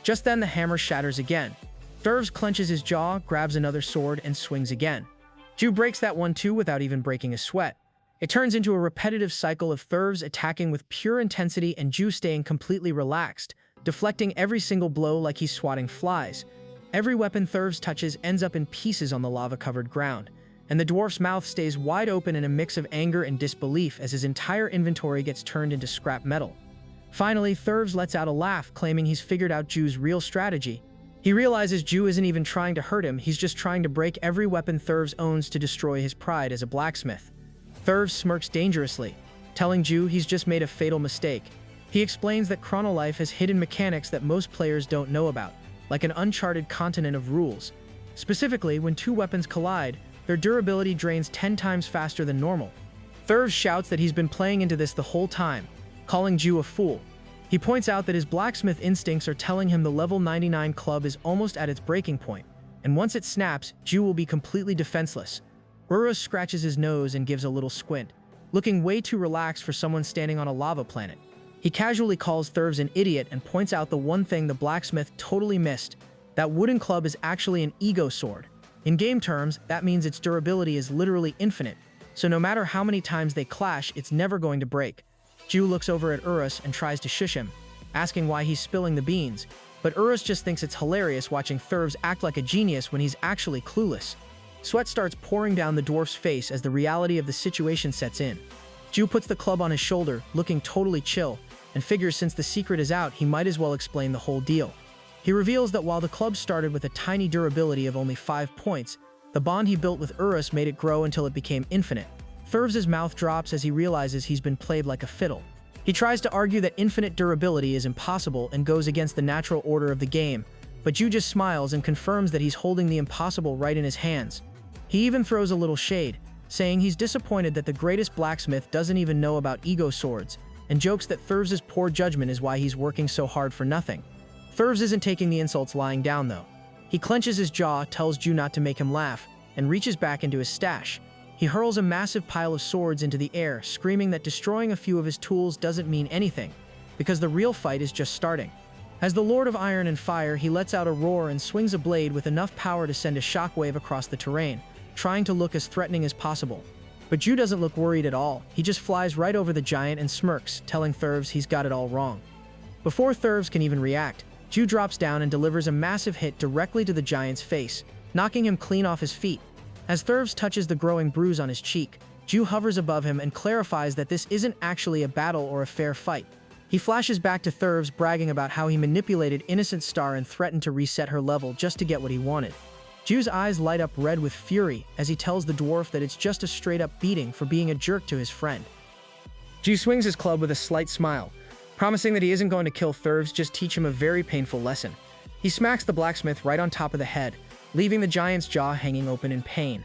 Just then the hammer shatters again. Thurv clenches his jaw, grabs another sword, and swings again. Ju breaks that one too without even breaking a sweat. It turns into a repetitive cycle of Thurv's attacking with pure intensity and Ju staying completely relaxed, deflecting every single blow like he's swatting flies. Every weapon Thurv touches ends up in pieces on the lava-covered ground, and the dwarf's mouth stays wide open in a mix of anger and disbelief as his entire inventory gets turned into scrap metal. Finally, Thurv lets out a laugh, claiming he's figured out Ju's real strategy. He realizes Ju isn't even trying to hurt him, he's just trying to break every weapon Thurv owns to destroy his pride as a blacksmith. Thurv smirks dangerously, telling Ju he's just made a fatal mistake. He explains that Chrono Life has hidden mechanics that most players don't know about, like an uncharted continent of rules. Specifically, when two weapons collide, their durability drains 10 times faster than normal. Thurv shouts that he's been playing into this the whole time, calling Ju a fool. He points out that his blacksmith instincts are telling him the level 99 club is almost at its breaking point, and once it snaps, Ju will be completely defenseless. Urus scratches his nose and gives a little squint, looking way too relaxed for someone standing on a lava planet. He casually calls Thurv an idiot and points out the one thing the blacksmith totally missed: that wooden club is actually an ego sword. In game terms, that means its durability is literally infinite, so no matter how many times they clash, it's never going to break. Ju looks over at Urus and tries to shush him, asking why he's spilling the beans, but Urus just thinks it's hilarious watching Thurv act like a genius when he's actually clueless. Sweat starts pouring down the dwarf's face as the reality of the situation sets in. Ju puts the club on his shoulder, looking totally chill, and figures since the secret is out, he might as well explain the whole deal. He reveals that while the club started with a tiny durability of only 5 points, the bond he built with Urus made it grow until it became infinite. Thurv's mouth drops as he realizes he's been played like a fiddle. He tries to argue that infinite durability is impossible and goes against the natural order of the game, but Ju just smiles and confirms that he's holding the impossible right in his hands. He even throws a little shade, saying he's disappointed that the greatest blacksmith doesn't even know about ego swords, and jokes that Thurv's poor judgment is why he's working so hard for nothing. Thurv isn't taking the insults lying down though. He clenches his jaw, tells Ju not to make him laugh, and reaches back into his stash. He hurls a massive pile of swords into the air, screaming that destroying a few of his tools doesn't mean anything, because the real fight is just starting. As the Lord of Iron and Fire, he lets out a roar and swings a blade with enough power to send a shockwave across the terrain, trying to look as threatening as possible. But Ju doesn't look worried at all. He just flies right over the giant and smirks, telling Thurv he's got it all wrong. Before Thurv can even react, Ju drops down and delivers a massive hit directly to the giant's face, knocking him clean off his feet. As Thurv touches the growing bruise on his cheek, Ju hovers above him and clarifies that this isn't actually a battle or a fair fight. He flashes back to Thurv bragging about how he manipulated Innocent Star and threatened to reset her level just to get what he wanted. Ju's eyes light up red with fury as he tells the dwarf that it's just a straight-up beating for being a jerk to his friend. Ju swings his club with a slight smile, promising that he isn't going to kill Thurv, just teach him a very painful lesson. He smacks the blacksmith right on top of the head, leaving the giant's jaw hanging open in pain.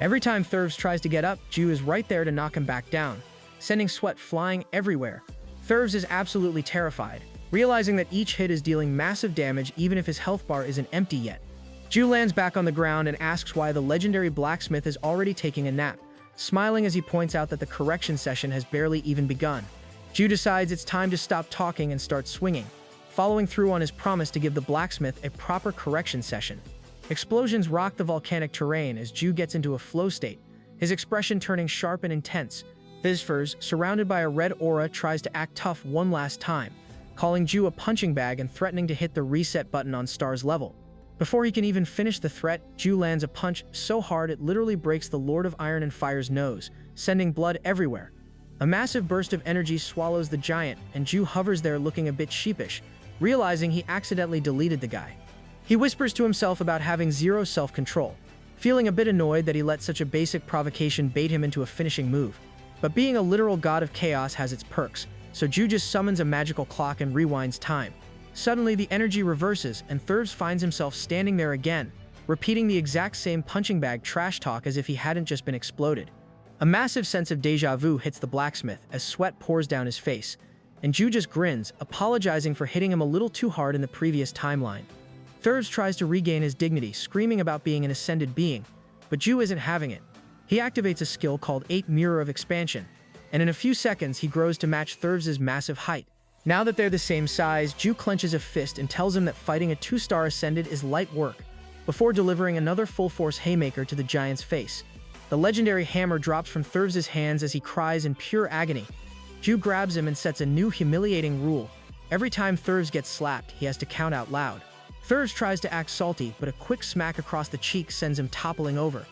Every time Thurv tries to get up, Ju is right there to knock him back down, sending sweat flying everywhere. Thurv is absolutely terrified, realizing that each hit is dealing massive damage even if his health bar isn't empty yet. Ju lands back on the ground and asks why the legendary blacksmith is already taking a nap, smiling as he points out that the correction session has barely even begun. Ju decides it's time to stop talking and start swinging, following through on his promise to give the blacksmith a proper correction session. Explosions rock the volcanic terrain as Ju gets into a flow state, his expression turning sharp and intense. Visfers, surrounded by a red aura, tries to act tough one last time, calling Ju a punching bag and threatening to hit the reset button on Star's level. Before he can even finish the threat, Ju lands a punch so hard it literally breaks the Lord of Iron and Fire's nose, sending blood everywhere. A massive burst of energy swallows the giant, and Ju hovers there looking a bit sheepish, realizing he accidentally deleted the guy. He whispers to himself about having zero self-control, feeling a bit annoyed that he let such a basic provocation bait him into a finishing move. But being a literal god of chaos has its perks, so Ju just summons a magical clock and rewinds time. Suddenly, the energy reverses, and Thurves finds himself standing there again, repeating the exact same punching bag trash talk as if he hadn't just been exploded. A massive sense of déjà vu hits the blacksmith as sweat pours down his face, and Ju just grins, apologizing for hitting him a little too hard in the previous timeline. Thurves tries to regain his dignity, screaming about being an ascended being, but Ju isn't having it. He activates a skill called 8 Mirror of Expansion, and in a few seconds he grows to match Thurves' massive height. Now that they're the same size, Ju clenches a fist and tells him that fighting a 2-star Ascended is light work, before delivering another full-force haymaker to the giant's face. The legendary hammer drops from Thurves' hands as he cries in pure agony. Ju grabs him and sets a new humiliating rule. Every time Thurves gets slapped, he has to count out loud. Thurves tries to act salty, but a quick smack across the cheek sends him toppling over.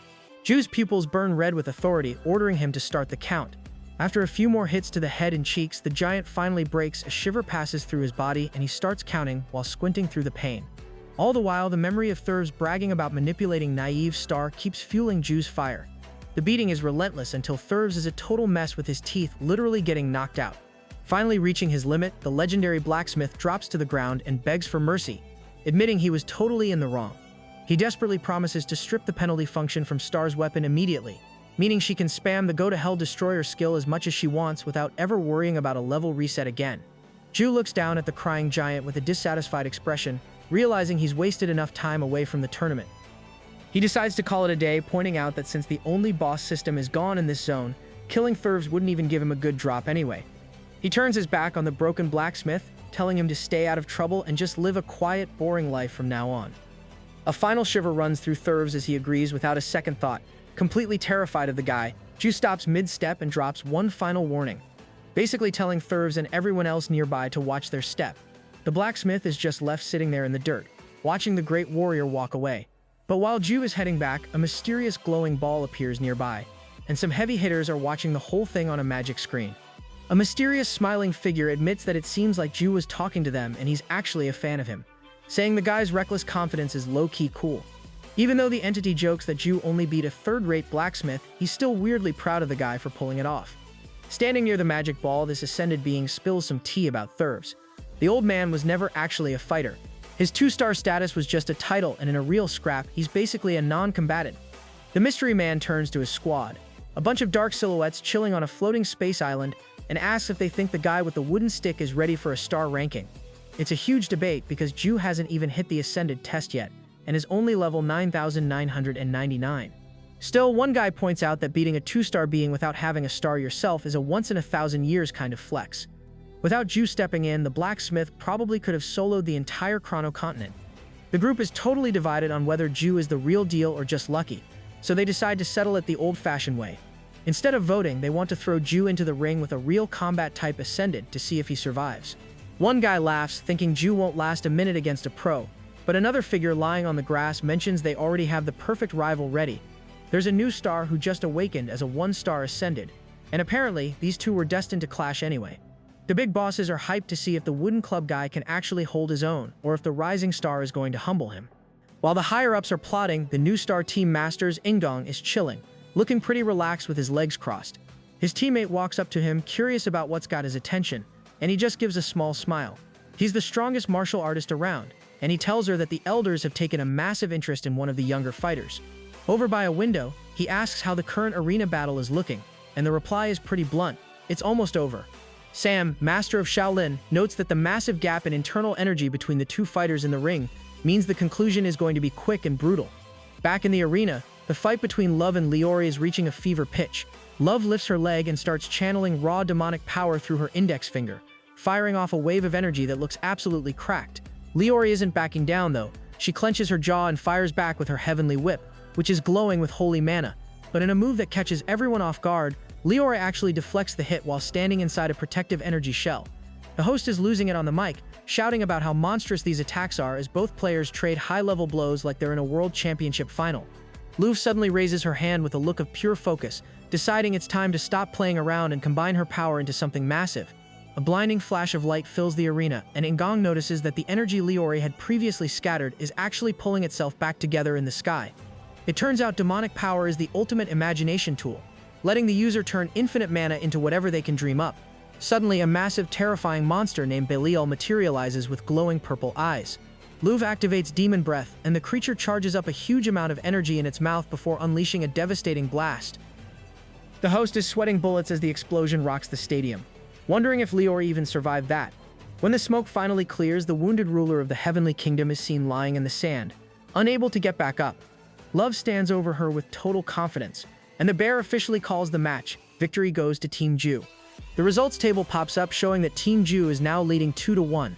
Ju's pupils burn red with authority, ordering him to start the count. After a few more hits to the head and cheeks, the giant finally breaks, a shiver passes through his body, and he starts counting while squinting through the pain. All the while, the memory of Thurves bragging about manipulating naive Star keeps fueling Ju's fire. The beating is relentless until Thurves is a total mess with his teeth literally getting knocked out. Finally reaching his limit, the legendary blacksmith drops to the ground and begs for mercy, admitting he was totally in the wrong. He desperately promises to strip the penalty function from Star's weapon immediately, meaning she can spam the go-to-hell destroyer skill as much as she wants without ever worrying about a level reset again. Ju looks down at the crying giant with a dissatisfied expression, realizing he's wasted enough time away from the tournament. He decides to call it a day, pointing out that since the only boss system is gone in this zone, killing Thurves wouldn't even give him a good drop anyway. He turns his back on the broken blacksmith, telling him to stay out of trouble and just live a quiet, boring life from now on. A final shiver runs through Thurves as he agrees without a second thought. Completely terrified of the guy, Ju stops mid-step and drops one final warning, basically telling Thurves and everyone else nearby to watch their step. The blacksmith is just left sitting there in the dirt, watching the great warrior walk away. But while Ju is heading back, a mysterious glowing ball appears nearby, and some heavy hitters are watching the whole thing on a magic screen. A mysterious smiling figure admits that it seems like Ju was talking to them and he's actually a fan of him, saying the guy's reckless confidence is low-key cool. Even though the entity jokes that Ju only beat a third-rate blacksmith, he's still weirdly proud of the guy for pulling it off. Standing near the magic ball, this ascended being spills some tea about Thurves. The old man was never actually a fighter. His 2-star status was just a title, and in a real scrap, he's basically a non-combatant. The mystery man turns to his squad, a bunch of dark silhouettes chilling on a floating space island, and asks if they think the guy with the wooden stick is ready for a star ranking. It's a huge debate because Ju hasn't even hit the ascended test yet, and is only level 9,999. Still, one guy points out that beating a 2-star being without having a star yourself is a once-in-a-thousand-years kind of flex. Without Ju stepping in, the blacksmith probably could have soloed the entire Chrono Continent. The group is totally divided on whether Ju is the real deal or just lucky, so they decide to settle it the old-fashioned way. Instead of voting, they want to throw Ju into the ring with a real combat-type ascended to see if he survives. One guy laughs, thinking Ju won't last a minute against a pro, but another figure lying on the grass mentions they already have the perfect rival ready. There's a new star who just awakened as a 1-star ascended, and apparently these two were destined to clash anyway. The big bosses are hyped to see if the wooden club guy can actually hold his own, or if the rising star is going to humble him. While the higher-ups are plotting, the new star team master's Ingdong is chilling, looking pretty relaxed with his legs crossed. His teammate walks up to him, curious about what's got his attention, and he just gives a small smile. He's the strongest martial artist around, and he tells her that the elders have taken a massive interest in one of the younger fighters. Over by a window, he asks how the current arena battle is looking, and the reply is pretty blunt: it's almost over. Sam, master of Shaolin, notes that the massive gap in internal energy between the two fighters in the ring means the conclusion is going to be quick and brutal. Back in the arena, the fight between Love and Leori is reaching a fever pitch. Love lifts her leg and starts channeling raw demonic power through her index finger, firing off a wave of energy that looks absolutely cracked. Leori isn't backing down though. She clenches her jaw and fires back with her heavenly whip, which is glowing with holy mana. But in a move that catches everyone off guard, Leori actually deflects the hit while standing inside a protective energy shell. The host is losing it on the mic, shouting about how monstrous these attacks are as both players trade high-level blows like they're in a world championship final. Luv suddenly raises her hand with a look of pure focus, deciding it's time to stop playing around and combine her power into something massive. A blinding flash of light fills the arena, and Ingong notices that the energy Leori had previously scattered is actually pulling itself back together in the sky. It turns out demonic power is the ultimate imagination tool, letting the user turn infinite mana into whatever they can dream up. Suddenly, a massive, terrifying monster named Belial materializes with glowing purple eyes. Luv activates Demon Breath, and the creature charges up a huge amount of energy in its mouth before unleashing a devastating blast. The host is sweating bullets as the explosion rocks the stadium, wondering if Leori even survived that. When the smoke finally clears, the wounded ruler of the Heavenly Kingdom is seen lying in the sand, unable to get back up. Love stands over her with total confidence, and the bear officially calls the match. Victory goes to Team Ju. The results table pops up showing that Team Ju is now leading 2-1.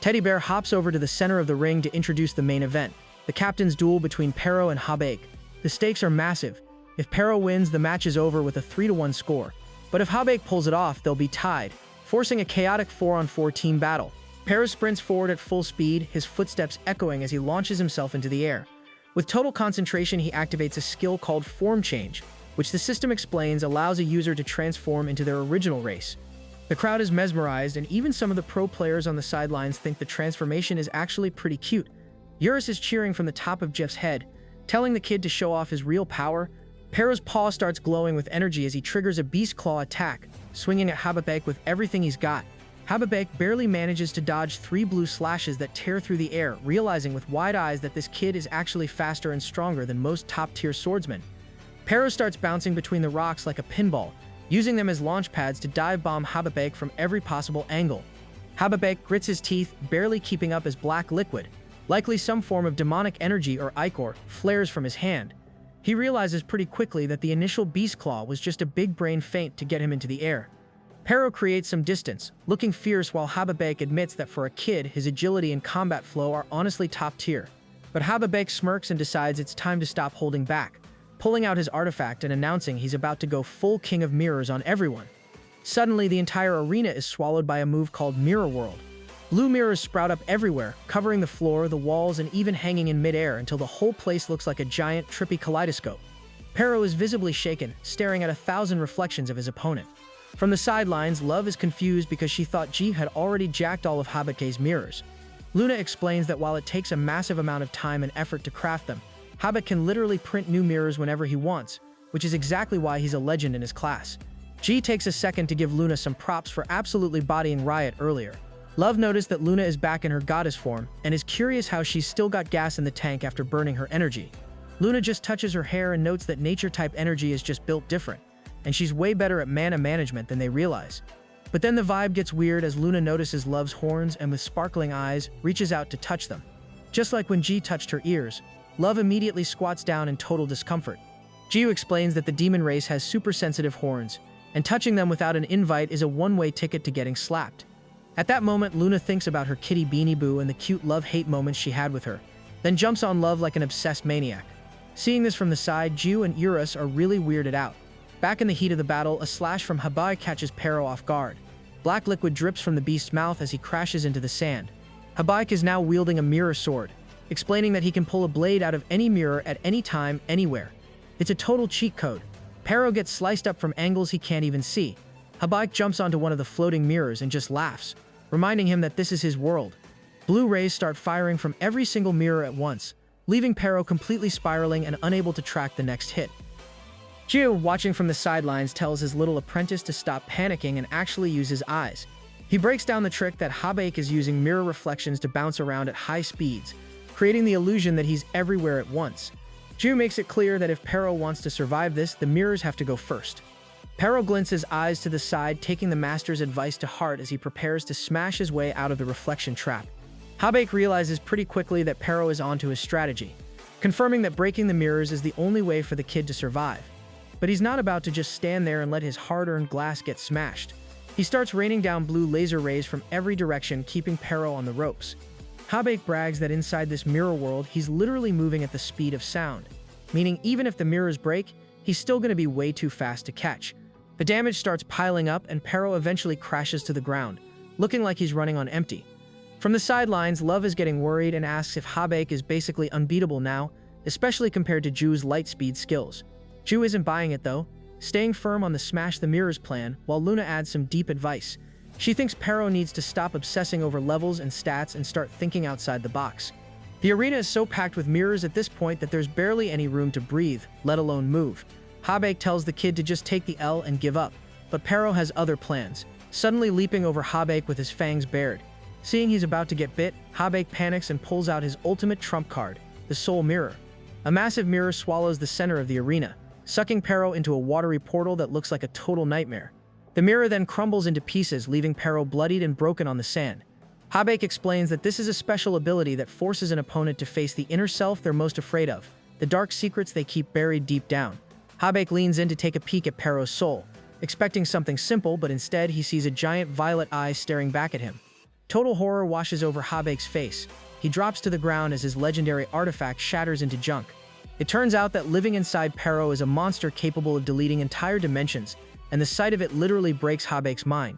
Teddy Bear hops over to the center of the ring to introduce the main event, the captain's duel between Pero and Habake. The stakes are massive. If Pero wins, the match is over with a 3-1 score. But if Habake pulls it off, they'll be tied, forcing a chaotic 4-on-4 team battle. Pero sprints forward at full speed, his footsteps echoing as he launches himself into the air. With total concentration, he activates a skill called Form Change, which the system explains allows a user to transform into their original race. The crowd is mesmerized, and even some of the pro players on the sidelines think the transformation is actually pretty cute. Eurus is cheering from the top of Jeff's head, telling the kid to show off his real power. Pero's paw starts glowing with energy as he triggers a Beast Claw attack, swinging at Hababek with everything he's got. Hababek barely manages to dodge 3 blue slashes that tear through the air, realizing with wide eyes that this kid is actually faster and stronger than most top-tier swordsmen. Pero starts bouncing between the rocks like a pinball, using them as launch pads to dive bomb Hababek from every possible angle. Hababek grits his teeth, barely keeping up as black liquid, likely some form of demonic energy or ichor, flares from his hand. He realizes pretty quickly that the initial Beast Claw was just a big brain feint to get him into the air. Pero creates some distance, looking fierce while Hababek admits that for a kid, his agility and combat flow are honestly top tier. But Hababek smirks and decides it's time to stop holding back, pulling out his artifact and announcing he's about to go full King of Mirrors on everyone. Suddenly, the entire arena is swallowed by a move called Mirror World. Blue mirrors sprout up everywhere, covering the floor, the walls, and even hanging in midair until the whole place looks like a giant, trippy kaleidoscope. Pero is visibly shaken, staring at 1,000 reflections of his opponent. From the sidelines, Love is confused because she thought G had already jacked all of Habake's mirrors. Luna explains that while it takes a massive amount of time and effort to craft them, Habak can literally print new mirrors whenever he wants, which is exactly why he's a legend in his class. G takes a second to give Luna some props for absolutely bodying Riot earlier. Love noticed that Luna is back in her goddess form and is curious how she's still got gas in the tank after burning her energy. Luna just touches her hair and notes that nature-type energy is just built different, and she's way better at mana management than they realize. But then the vibe gets weird as Luna notices Love's horns and with sparkling eyes, reaches out to touch them. Just like when G touched her ears, Love immediately squats down in total discomfort. Jiu explains that the demon race has super sensitive horns, and touching them without an invite is a one-way ticket to getting slapped. At that moment, Luna thinks about her kitty Beanie Boo and the cute love-hate moments she had with her, then jumps on Love like an obsessed maniac. Seeing this from the side, Jiu and Eurus are really weirded out. Back in the heat of the battle, a slash from Habai catches Pero off guard. Black liquid drips from the beast's mouth as he crashes into the sand. Habaik is now wielding a mirror sword, explaining that he can pull a blade out of any mirror at any time, anywhere. It's a total cheat code. Pero gets sliced up from angles he can't even see. Habaik jumps onto one of the floating mirrors and just laughs, reminding him that this is his world. Blue rays start firing from every single mirror at once, leaving Pero completely spiraling and unable to track the next hit. Jiu, watching from the sidelines, tells his little apprentice to stop panicking and actually use his eyes. He breaks down the trick that Habaik is using mirror reflections to bounce around at high speeds, creating the illusion that he's everywhere at once. Jiu makes it clear that if Pero wants to survive this, the mirrors have to go first. Pero glints his eyes to the side, taking the master's advice to heart as he prepares to smash his way out of the reflection trap. Habaik realizes pretty quickly that Pero is onto his strategy, confirming that breaking the mirrors is the only way for the kid to survive. But he's not about to just stand there and let his hard-earned glass get smashed. He starts raining down blue laser rays from every direction, keeping Pero on the ropes. Habaik brags that inside this mirror world, he's literally moving at the speed of sound, meaning even if the mirrors break, he's still going to be way too fast to catch. The damage starts piling up and Pero eventually crashes to the ground, looking like he's running on empty. From the sidelines, Love is getting worried and asks if Habaek is basically unbeatable now, especially compared to Ju's light-speed skills. Ju isn't buying it though, staying firm on the smash the mirrors plan, while Luna adds some deep advice. She thinks Pero needs to stop obsessing over levels and stats and start thinking outside the box. The arena is so packed with mirrors at this point that there's barely any room to breathe, let alone move. Habaek tells the kid to just take the L and give up, but Pero has other plans, suddenly leaping over Habaek with his fangs bared. Seeing he's about to get bit, Habaek panics and pulls out his ultimate trump card, the Soul Mirror. A massive mirror swallows the center of the arena, sucking Pero into a watery portal that looks like a total nightmare. The mirror then crumbles into pieces, leaving Pero bloodied and broken on the sand. Habaek explains that this is a special ability that forces an opponent to face the inner self they're most afraid of, the dark secrets they keep buried deep down. Habaek leans in to take a peek at Pero's soul, expecting something simple, but instead he sees a giant violet eye staring back at him. Total horror washes over Habaek's face. He drops to the ground as his legendary artifact shatters into junk. It turns out that living inside Pero is a monster capable of deleting entire dimensions, and the sight of it literally breaks Habaek's mind.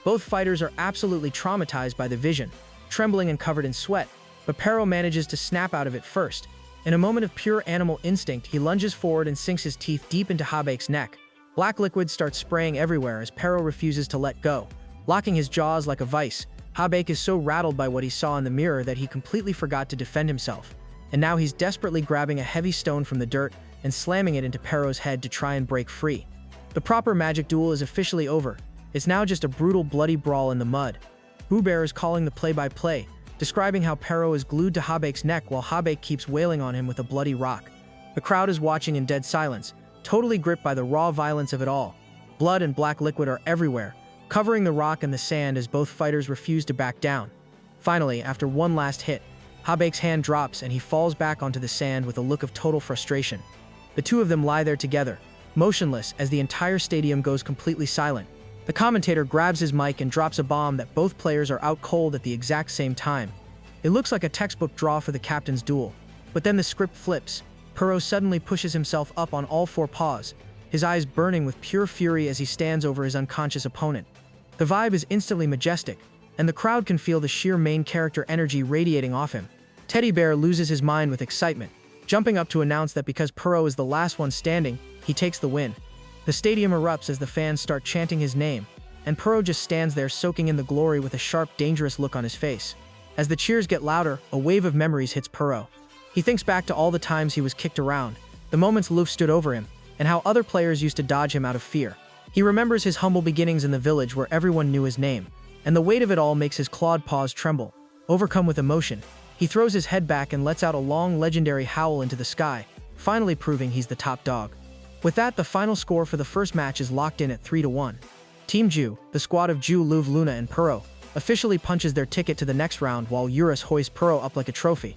Both fighters are absolutely traumatized by the vision, trembling and covered in sweat, but Pero manages to snap out of it first. In a moment of pure animal instinct, he lunges forward and sinks his teeth deep into Habaek's neck. Black liquid starts spraying everywhere as Pero refuses to let go, locking his jaws like a vice. Habaek is so rattled by what he saw in the mirror that he completely forgot to defend himself, and now he's desperately grabbing a heavy stone from the dirt and slamming it into Pero's head to try and break free. The proper magic duel is officially over. It's now just a brutal, bloody brawl in the mud. Bear is calling the play-by-play, describing how Pero is glued to Habaek's neck while Habaek keeps wailing on him with a bloody rock. The crowd is watching in dead silence, totally gripped by the raw violence of it all. Blood and black liquid are everywhere, covering the rock and the sand as both fighters refuse to back down. Finally, after one last hit, Habaek's hand drops and he falls back onto the sand with a look of total frustration. The two of them lie there together, motionless as the entire stadium goes completely silent. The commentator grabs his mic and drops a bomb that both players are out cold at the exact same time. It looks like a textbook draw for the captain's duel, but then the script flips. Pero suddenly pushes himself up on all four paws, his eyes burning with pure fury as he stands over his unconscious opponent. The vibe is instantly majestic, and the crowd can feel the sheer main character energy radiating off him. Teddy Bear loses his mind with excitement, jumping up to announce that because Pero is the last one standing, he takes the win. The stadium erupts as the fans start chanting his name, and Pero just stands there soaking in the glory with a sharp, dangerous look on his face. As the cheers get louder, a wave of memories hits Pero. He thinks back to all the times he was kicked around, the moments Luffy stood over him, and how other players used to dodge him out of fear. He remembers his humble beginnings in the village where everyone knew his name, and the weight of it all makes his clawed paws tremble. Overcome with emotion, he throws his head back and lets out a long, legendary howl into the sky, finally proving he's the top dog. With that, the final score for the first match is locked in at 3-1. Team Ju, the squad of Ju, Luv, Luna, and Pero, officially punches their ticket to the next round while Eurus hoists Pero up like a trophy.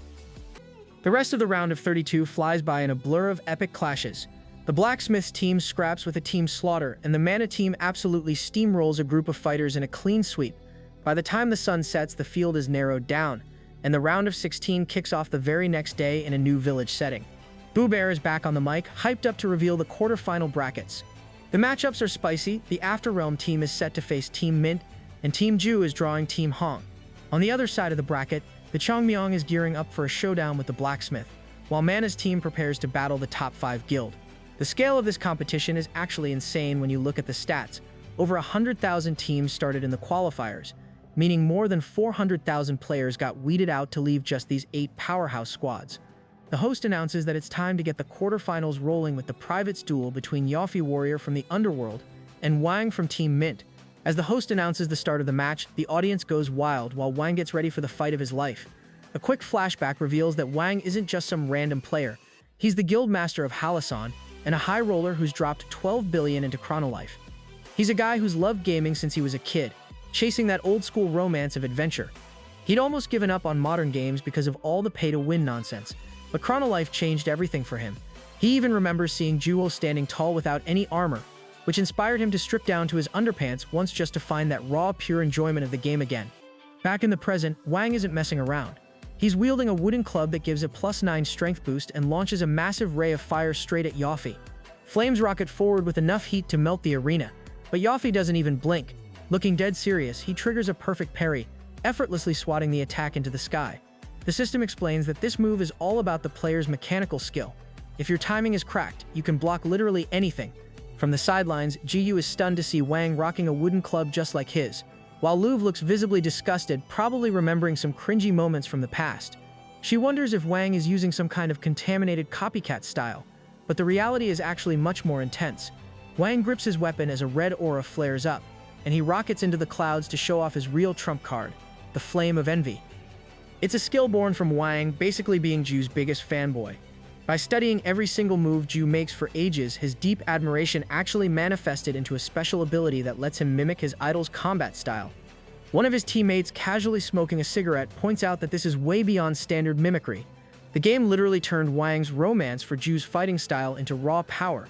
The rest of the round of 32 flies by in a blur of epic clashes. The Blacksmiths team scraps with a Team Slaughter, and the Mana team absolutely steamrolls a group of fighters in a clean sweep. By the time the sun sets, the field is narrowed down, and the round of 16 kicks off the very next day in a new village setting. Bear is back on the mic, hyped up to reveal the quarterfinal brackets. The matchups are spicy. The Afterrealm team is set to face Team Mint, and Team Ju is drawing Team Hong. On the other side of the bracket, the Chongmyong is gearing up for a showdown with the Blacksmith, while Mana's team prepares to battle the top 5 guild. The scale of this competition is actually insane when you look at the stats. Over 100,000 teams started in the qualifiers, meaning more than 400,000 players got weeded out to leave just these 8 powerhouse squads. The host announces that it's time to get the quarterfinals rolling with the Privates duel between Yoffie Warrior from the Underworld and Wang from Team Mint. As the host announces the start of the match, the audience goes wild while Wang gets ready for the fight of his life. A quick flashback reveals that Wang isn't just some random player. He's the guild master of Halasan and a high roller who's dropped 12 billion into Chronolife. He's a guy who's loved gaming since he was a kid, chasing that old-school romance of adventure. He'd almost given up on modern games because of all the pay-to-win nonsense, but Chronolife changed everything for him. He even remembers seeing Jewel standing tall without any armor, which inspired him to strip down to his underpants once just to find that raw, pure enjoyment of the game again. Back in the present, Wang isn't messing around. He's wielding a wooden club that gives a +9 strength boost and launches a massive ray of fire straight at Yoffie. Flames rocket forward with enough heat to melt the arena, but Yoffie doesn't even blink. Looking dead serious, he triggers a perfect parry, effortlessly swatting the attack into the sky. The system explains that this move is all about the player's mechanical skill. If your timing is cracked, you can block literally anything. From the sidelines, Ji-Yu is stunned to see Wang rocking a wooden club just like his, while Luv looks visibly disgusted, probably remembering some cringy moments from the past. She wonders if Wang is using some kind of contaminated copycat style, but the reality is actually much more intense. Wang grips his weapon as a red aura flares up, and he rockets into the clouds to show off his real trump card, the Flame of Envy. It's a skill born from Wang basically being Ju's biggest fanboy. By studying every single move Ju makes for ages, his deep admiration actually manifested into a special ability that lets him mimic his idol's combat style. One of his teammates, casually smoking a cigarette, points out that this is way beyond standard mimicry. The game literally turned Wang's romance for Ju's fighting style into raw power.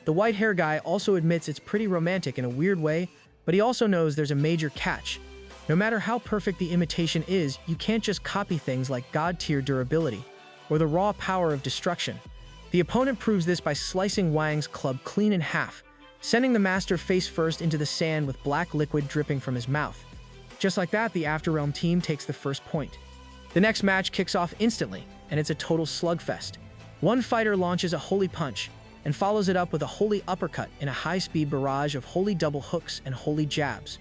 The white hair guy also admits it's pretty romantic in a weird way, but he also knows there's a major catch. No matter how perfect the imitation is, you can't just copy things like god-tier durability or the raw power of destruction. The opponent proves this by slicing Wang's club clean in half, sending the master face first into the sand with black liquid dripping from his mouth. Just like that, the Afterrealm team takes the first point. The next match kicks off instantly, and it's a total slugfest. One fighter launches a holy punch, and follows it up with a holy uppercut in a high-speed barrage of holy double hooks and holy jabs.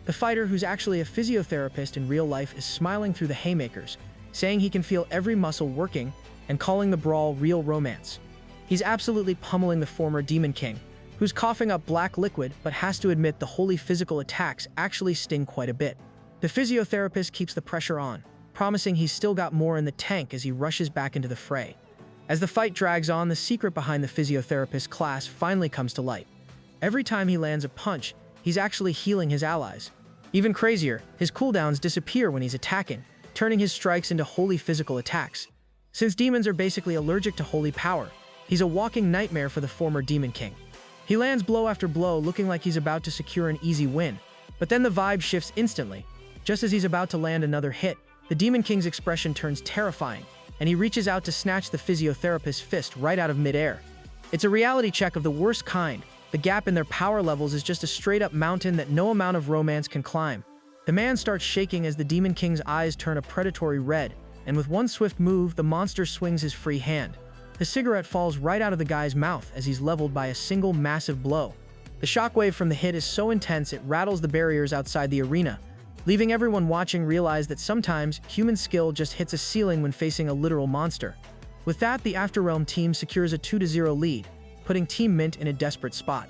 The fighter, who's actually a physiotherapist in real life, is smiling through the haymakers, saying he can feel every muscle working and calling the brawl real romance. He's absolutely pummeling the former Demon King, who's coughing up black liquid but has to admit the holy physical attacks actually sting quite a bit. The physiotherapist keeps the pressure on, promising he's still got more in the tank as he rushes back into the fray. As the fight drags on, the secret behind the physiotherapist's class finally comes to light. Every time he lands a punch, he's actually healing his allies. Even crazier, his cooldowns disappear when he's attacking, turning his strikes into holy physical attacks. Since demons are basically allergic to holy power, he's a walking nightmare for the former Demon King. He lands blow after blow, looking like he's about to secure an easy win, but then the vibe shifts instantly. Just as he's about to land another hit, the Demon King's expression turns terrifying, and he reaches out to snatch the physiotherapist's fist right out of midair. It's a reality check of the worst kind. The gap in their power levels is just a straight-up mountain that no amount of romance can climb. The man starts shaking as the Demon King's eyes turn a predatory red, and with one swift move, the monster swings his free hand. The cigarette falls right out of the guy's mouth as he's leveled by a single massive blow. The shockwave from the hit is so intense it rattles the barriers outside the arena, leaving everyone watching realize that sometimes human skill just hits a ceiling when facing a literal monster. With that, the Afterrealm team secures a 2-0 lead, putting Team Mint in a desperate spot.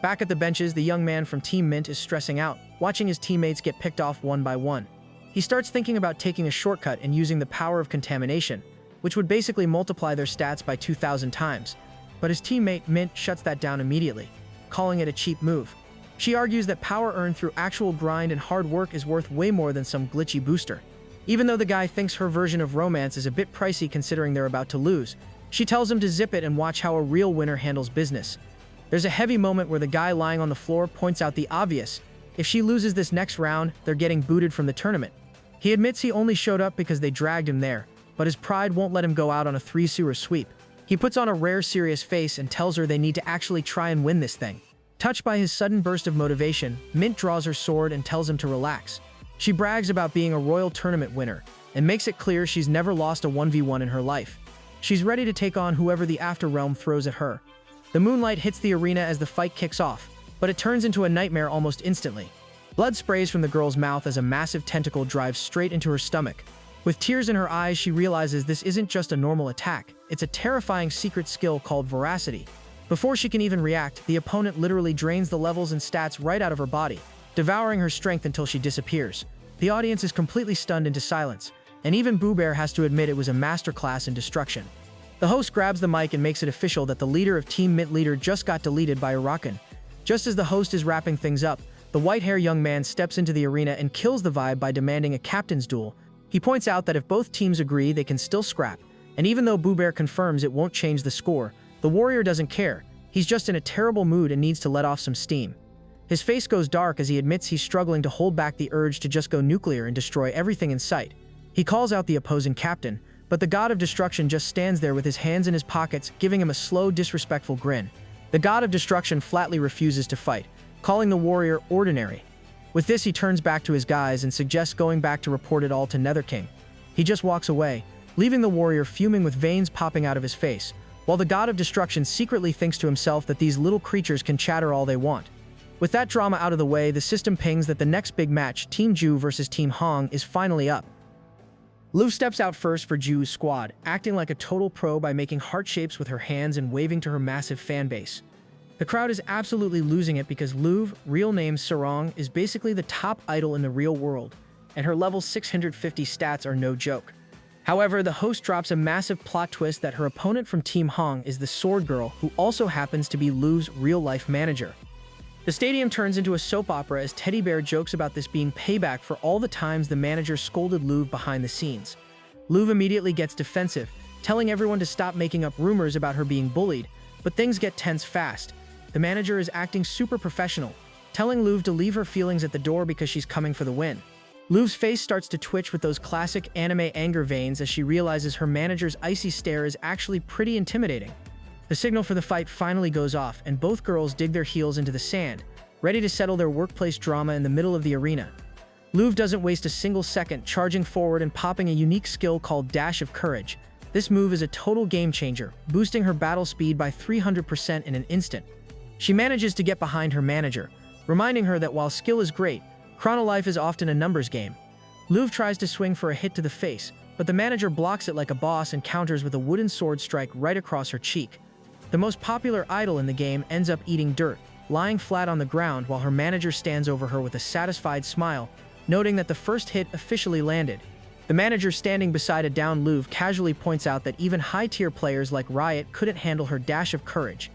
Back at the benches, the young man from Team Mint is stressing out, watching his teammates get picked off one by one. He starts thinking about taking a shortcut and using the power of contamination, which would basically multiply their stats by 2,000 times. But his teammate Mint shuts that down immediately, calling it a cheap move. She argues that power earned through actual grind and hard work is worth way more than some glitchy booster. Even though the guy thinks her version of romance is a bit pricey considering they're about to lose, she tells him to zip it and watch how a real winner handles business. There's a heavy moment where the guy lying on the floor points out the obvious. If she loses this next round, they're getting booted from the tournament. He admits he only showed up because they dragged him there, but his pride won't let him go out on a 3-sewer sweep. He puts on a rare serious face and tells her they need to actually try and win this thing. Touched by his sudden burst of motivation, Mint draws her sword and tells him to relax. She brags about being a royal tournament winner, and makes it clear she's never lost a 1v1 in her life. She's ready to take on whoever the Afterrealm throws at her. The moonlight hits the arena as the fight kicks off, but it turns into a nightmare almost instantly. Blood sprays from the girl's mouth as a massive tentacle drives straight into her stomach. With tears in her eyes, she realizes this isn't just a normal attack, it's a terrifying secret skill called Veracity. Before she can even react, the opponent literally drains the levels and stats right out of her body, devouring her strength until she disappears. The audience is completely stunned into silence, and even Boo Bear has to admit it was a masterclass in destruction. The host grabs the mic and makes it official that the leader of Team Mint Leader just got deleted by Urakan. Just as the host is wrapping things up, the white-haired young man steps into the arena and kills the vibe by demanding a captain's duel. He points out that if both teams agree, they can still scrap, and even though Boo Bear confirms it won't change the score, the warrior doesn't care. He's just in a terrible mood and needs to let off some steam. His face goes dark as he admits he's struggling to hold back the urge to just go nuclear and destroy everything in sight. He calls out the opposing captain, but the god of destruction just stands there with his hands in his pockets, giving him a slow, disrespectful grin. The god of destruction flatly refuses to fight, calling the warrior ordinary. With this, he turns back to his guys and suggests going back to report it all to Nether King. He just walks away, leaving the warrior fuming with veins popping out of his face, while the god of destruction secretly thinks to himself that these little creatures can chatter all they want. With that drama out of the way, the system pings that the next big match, Team Ju versus Team Hong, is finally up. Lu steps out first for Ju's squad, acting like a total pro by making heart shapes with her hands and waving to her massive fan base. The crowd is absolutely losing it because Lu, real name Sarong, is basically the top idol in the real world, and her level 650 stats are no joke. However, the host drops a massive plot twist that her opponent from Team Hong is the sword girl, who also happens to be Lu's real-life manager. The stadium turns into a soap opera as Teddy Bear jokes about this being payback for all the times the manager scolded Lu behind the scenes. Lu immediately gets defensive, telling everyone to stop making up rumors about her being bullied, but things get tense fast. The manager is acting super professional, telling Lu to leave her feelings at the door because she's coming for the win. Lu's face starts to twitch with those classic anime anger veins as she realizes her manager's icy stare is actually pretty intimidating. The signal for the fight finally goes off, and both girls dig their heels into the sand, ready to settle their workplace drama in the middle of the arena. Lu doesn't waste a single second, charging forward and popping a unique skill called Dash of Courage. This move is a total game changer, boosting her battle speed by 300% in an instant. She manages to get behind her manager, reminding her that while skill is great, Chronolife is often a numbers game. Lu tries to swing for a hit to the face, but the manager blocks it like a boss and counters with a wooden sword strike right across her cheek. The most popular idol in the game ends up eating dirt, lying flat on the ground while her manager stands over her with a satisfied smile, noting that the first hit officially landed. The manager standing beside a down Lu casually points out that even high-tier players like Riot couldn't handle her Dash of Courage.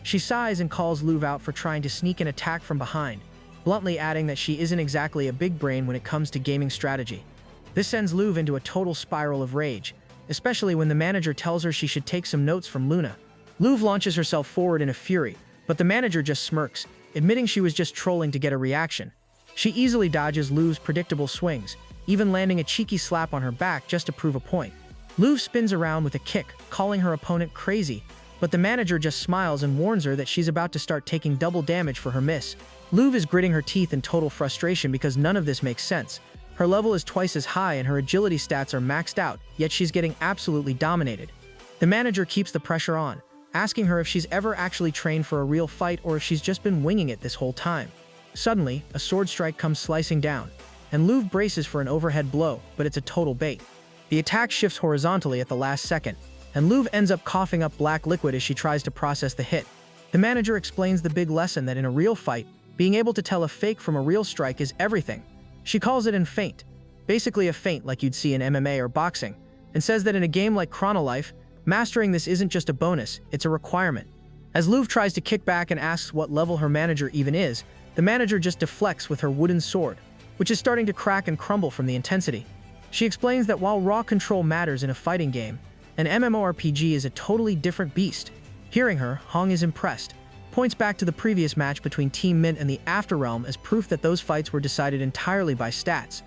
She sighs and calls Lu out for trying to sneak an attack from behind, bluntly adding that she isn't exactly a big brain when it comes to gaming strategy. This sends Lu into a total spiral of rage, especially when the manager tells her she should take some notes from Luna. Lu launches herself forward in a fury, but the manager just smirks, admitting she was just trolling to get a reaction. She easily dodges Lu's predictable swings, even landing a cheeky slap on her back just to prove a point. Lu spins around with a kick, calling her opponent crazy, but the manager just smiles and warns her that she's about to start taking double damage for her miss. Lu is gritting her teeth in total frustration because none of this makes sense. Her level is twice as high and her agility stats are maxed out, yet she's getting absolutely dominated. The manager keeps the pressure on, asking her if she's ever actually trained for a real fight or if she's just been winging it this whole time. Suddenly, a sword strike comes slicing down, and Lu braces for an overhead blow, but it's a total bait. The attack shifts horizontally at the last second, and Lu ends up coughing up black liquid as she tries to process the hit. The manager explains the big lesson that in a real fight, being able to tell a fake from a real strike is everything. She calls it an feint, basically a feint like you'd see in MMA or boxing, and says that in a game like Chronolife, mastering this isn't just a bonus, it's a requirement. As Lu tries to kick back and asks what level her manager even is, the manager just deflects with her wooden sword, which is starting to crack and crumble from the intensity. She explains that while raw control matters in a fighting game, an MMORPG is a totally different beast. Hearing her, Hong is impressed, points back to the previous match between Team Mint and the Afterrealm as proof that those fights were decided entirely by stats.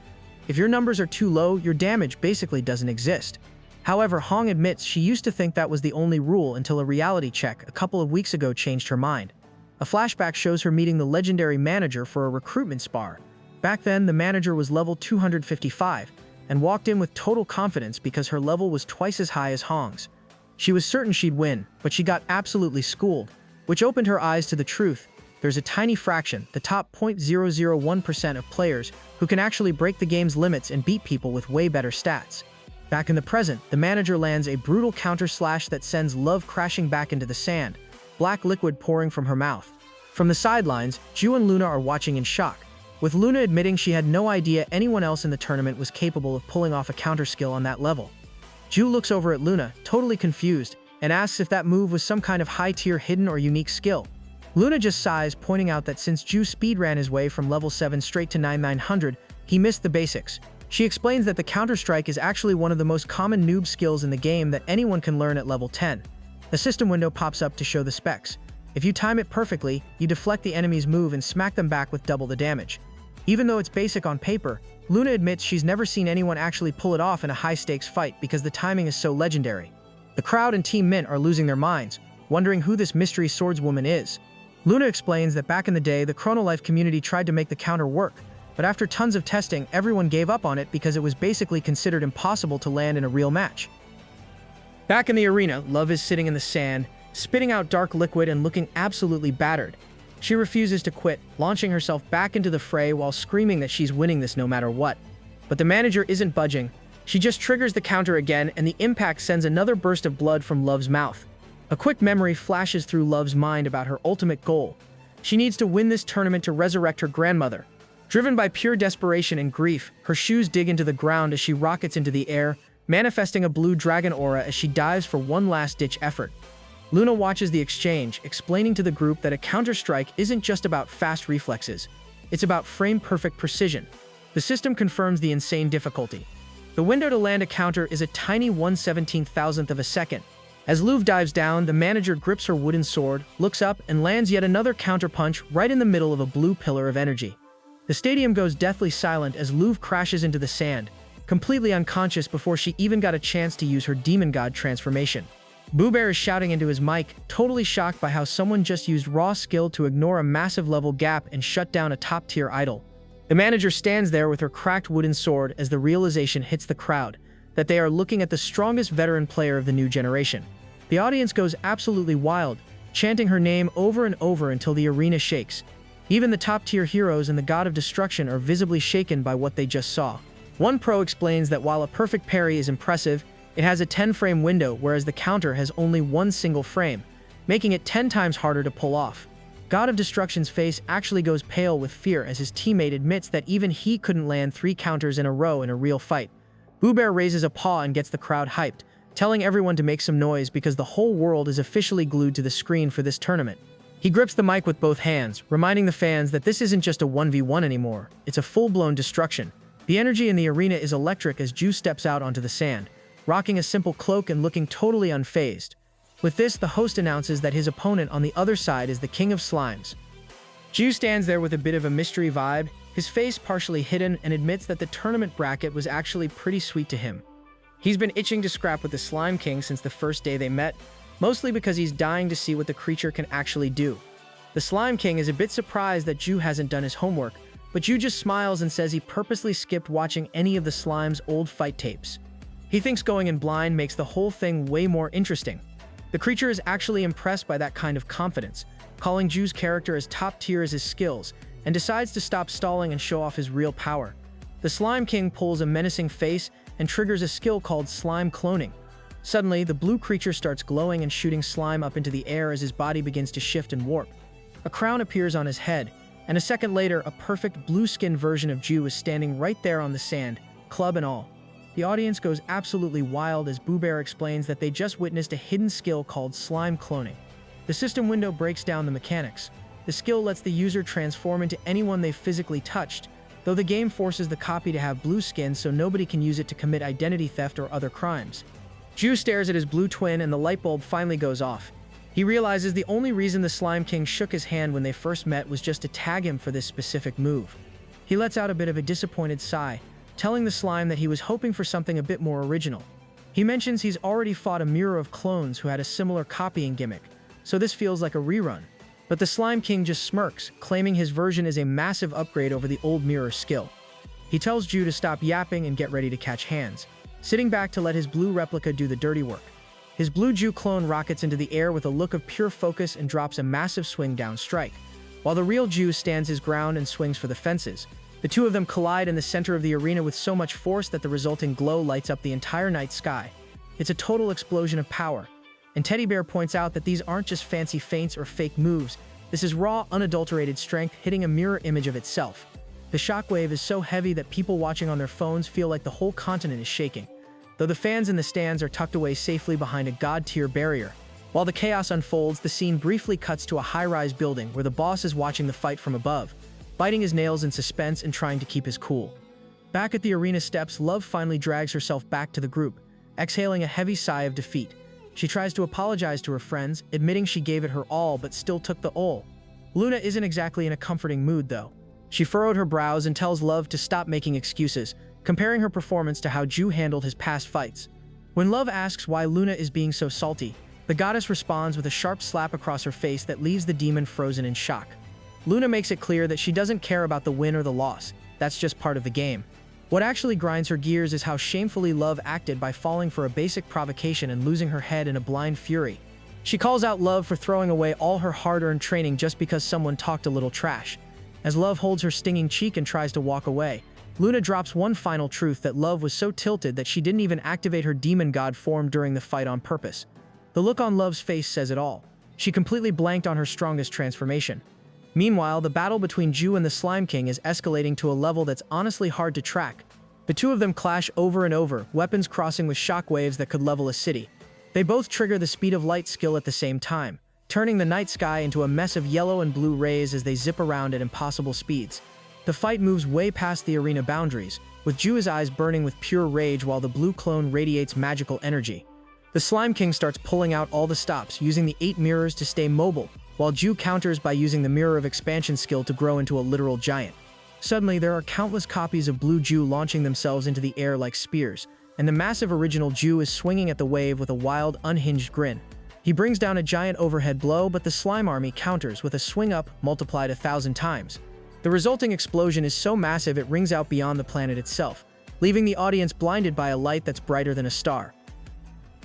If your numbers are too low, your damage basically doesn't exist. However, Hong admits she used to think that was the only rule until a reality check a couple of weeks ago changed her mind. A flashback shows her meeting the legendary manager for a recruitment spar. Back then, the manager was level 255 and walked in with total confidence because her level was twice as high as Hong's. She was certain she'd win, but she got absolutely schooled, which opened her eyes to the truth. There's a tiny fraction, the top 0.001% of players, who can actually break the game's limits and beat people with way better stats. Back in the present, the manager lands a brutal counter-slash that sends Love crashing back into the sand, black liquid pouring from her mouth. From the sidelines, Ju and Luna are watching in shock, with Luna admitting she had no idea anyone else in the tournament was capable of pulling off a counter skill on that level. Ju looks over at Luna, totally confused, and asks if that move was some kind of high-tier hidden or unique skill. Luna just sighs, pointing out that since Ju speedran his way from level 7 straight to 9900, he missed the basics. She explains that the counter-strike is actually one of the most common noob skills in the game that anyone can learn at level 10. A system window pops up to show the specs. If you time it perfectly, you deflect the enemy's move and smack them back with double the damage. Even though it's basic on paper, Luna admits she's never seen anyone actually pull it off in a high-stakes fight because the timing is so legendary. The crowd and Team Mint are losing their minds, wondering who this mystery swordswoman is. Luna explains that back in the day, the Chronolife community tried to make the counter work, but after tons of testing, everyone gave up on it because it was basically considered impossible to land in a real match. Back in the arena, Love is sitting in the sand, spitting out dark liquid and looking absolutely battered. She refuses to quit, launching herself back into the fray while screaming that she's winning this no matter what. But the manager isn't budging. She just triggers the counter again, and the impact sends another burst of blood from Love's mouth. A quick memory flashes through Love's mind about her ultimate goal. She needs to win this tournament to resurrect her grandmother. Driven by pure desperation and grief, her shoes dig into the ground as she rockets into the air, manifesting a blue dragon aura as she dives for one last-ditch effort. Luna watches the exchange, explaining to the group that a counter-strike isn't just about fast reflexes. It's about frame-perfect precision. The system confirms the insane difficulty. The window to land a counter is a tiny 1/17,000th of a second. As Luv dives down, the manager grips her wooden sword, looks up, and lands yet another counterpunch right in the middle of a blue pillar of energy. The stadium goes deathly silent as Luv crashes into the sand, completely unconscious before she even got a chance to use her demon god transformation. Boo Bear is shouting into his mic, totally shocked by how someone just used raw skill to ignore a massive level gap and shut down a top-tier idol. The manager stands there with her cracked wooden sword as the realization hits the crowd that they are looking at the strongest veteran player of the new generation. The audience goes absolutely wild, chanting her name over and over until the arena shakes. Even the top-tier heroes and the God of Destruction are visibly shaken by what they just saw. One pro explains that while a perfect parry is impressive, it has a 10-frame window, whereas the counter has only one single frame, making it 10 times harder to pull off. God of Destruction's face actually goes pale with fear as his teammate admits that even he couldn't land 3 counters in a row in a real fight. Boo Bear raises a paw and gets the crowd hyped, telling everyone to make some noise because the whole world is officially glued to the screen for this tournament. He grips the mic with both hands, reminding the fans that this isn't just a 1v1 anymore, it's a full-blown destruction. The energy in the arena is electric as Ju steps out onto the sand, rocking a simple cloak and looking totally unfazed. With this, the host announces that his opponent on the other side is the King of Slimes. Ju stands there with a bit of a mystery vibe, his face partially hidden, and admits that the tournament bracket was actually pretty sweet to him. He's been itching to scrap with the Slime King since the first day they met, mostly because he's dying to see what the creature can actually do. The Slime King is a bit surprised that Ju hasn't done his homework, but Ju just smiles and says he purposely skipped watching any of the Slime's old fight tapes. He thinks going in blind makes the whole thing way more interesting. The creature is actually impressed by that kind of confidence, calling Ju's character as top tier as his skills, and decides to stop stalling and show off his real power. The Slime King pulls a menacing face and triggers a skill called Slime Cloning. Suddenly, the blue creature starts glowing and shooting slime up into the air as his body begins to shift and warp. A crown appears on his head, and a second later, a perfect blue-skinned version of Ju is standing right there on the sand, club and all. The audience goes absolutely wild as Boo Bear explains that they just witnessed a hidden skill called Slime Cloning. The system window breaks down the mechanics. The skill lets the user transform into anyone they've physically touched, though the game forces the copy to have blue skin so nobody can use it to commit identity theft or other crimes. Ju stares at his blue twin and the light bulb finally goes off. He realizes the only reason the Slime King shook his hand when they first met was just to tag him for this specific move. He lets out a bit of a disappointed sigh, telling the slime that he was hoping for something a bit more original. He mentions he's already fought a mirror of clones who had a similar copying gimmick, so this feels like a rerun. But the Slime King just smirks, claiming his version is a massive upgrade over the old mirror skill. He tells Ju to stop yapping and get ready to catch hands, sitting back to let his blue replica do the dirty work. His blue Ju clone rockets into the air with a look of pure focus and drops a massive swing down strike, while the real Ju stands his ground and swings for the fences. The two of them collide in the center of the arena with so much force that the resulting glow lights up the entire night sky. It's a total explosion of power, and Teddy Bear points out that these aren't just fancy feints or fake moves, this is raw, unadulterated strength hitting a mirror image of itself. The shockwave is so heavy that people watching on their phones feel like the whole continent is shaking, though the fans in the stands are tucked away safely behind a god-tier barrier. While the chaos unfolds, the scene briefly cuts to a high-rise building where the boss is watching the fight from above, biting his nails in suspense and trying to keep his cool. Back at the arena steps, Love finally drags herself back to the group, exhaling a heavy sigh of defeat. She tries to apologize to her friends, admitting she gave it her all but still took the ul. Luna isn't exactly in a comforting mood, though. She furrowed her brows and tells Love to stop making excuses, comparing her performance to how Ju handled his past fights. When Love asks why Luna is being so salty, the goddess responds with a sharp slap across her face that leaves the demon frozen in shock. Luna makes it clear that she doesn't care about the win or the loss. that's just part of the game. What actually grinds her gears is how shamefully Love acted by falling for a basic provocation and losing her head in a blind fury. She calls out Love for throwing away all her hard-earned training just because someone talked a little trash. As Love holds her stinging cheek and tries to walk away, Luna drops one final truth that Love was so tilted that she didn't even activate her demon god form during the fight on purpose. The look on Love's face says it all. She completely blanked on her strongest transformation. Meanwhile, the battle between Ju and the Slime King is escalating to a level that's honestly hard to track. The two of them clash over and over, weapons crossing with shockwaves that could level a city. They both trigger the speed of light skill at the same time, turning the night sky into a mess of yellow and blue rays as they zip around at impossible speeds. The fight moves way past the arena boundaries, with Ju's eyes burning with pure rage while the blue clone radiates magical energy. The Slime King starts pulling out all the stops, using the 8 mirrors to stay mobile, while Ju counters by using the Mirror of Expansion skill to grow into a literal giant. Suddenly, there are countless copies of Blue Ju launching themselves into the air like spears, and the massive original Ju is swinging at the wave with a wild, unhinged grin. He brings down a giant overhead blow, but the slime army counters with a swing up multiplied 1,000 times. The resulting explosion is so massive it rings out beyond the planet itself, leaving the audience blinded by a light that's brighter than a star.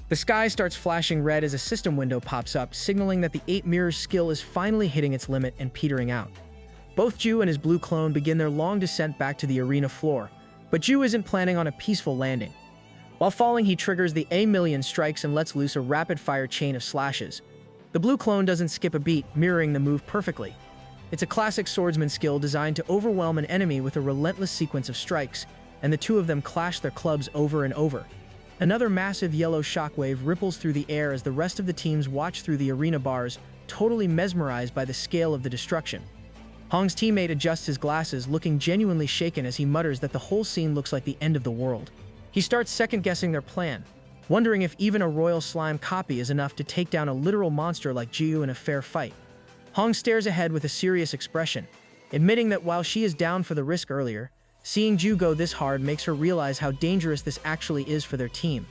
The sky starts flashing red as a system window pops up, signaling that the 8 mirrors skill is finally hitting its limit and petering out. Both Ju and his blue clone begin their long descent back to the arena floor, but Ju isn't planning on a peaceful landing. While falling, he triggers the A-million strikes and lets loose a rapid-fire chain of slashes. The blue clone doesn't skip a beat, mirroring the move perfectly. It's a classic swordsman skill designed to overwhelm an enemy with a relentless sequence of strikes, and the two of them clash their clubs over and over. Another massive yellow shockwave ripples through the air as the rest of the teams watch through the arena bars, totally mesmerized by the scale of the destruction. Hong's teammate adjusts his glasses, looking genuinely shaken as he mutters that the whole scene looks like the end of the world. He starts second-guessing their plan, wondering if even a royal slime copy is enough to take down a literal monster like Jiu in a fair fight. Hong stares ahead with a serious expression, admitting that while she is down for the risk earlier, seeing Ju go this hard makes her realize how dangerous this actually is for their team.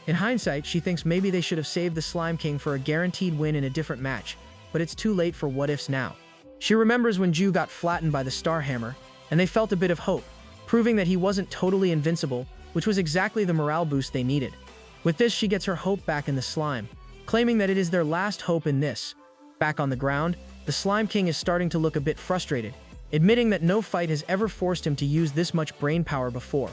In hindsight, she thinks maybe they should have saved the Slime King for a guaranteed win in a different match, but it's too late for what-ifs now. She remembers when Ju got flattened by the Star Hammer, and they felt a bit of hope, proving that he wasn't totally invincible, which was exactly the morale boost they needed. With this, she gets her hope back in the slime, claiming that it is their last hope in this. Back on the ground, the Slime King is starting to look a bit frustrated, admitting that no fight has ever forced him to use this much brain power before.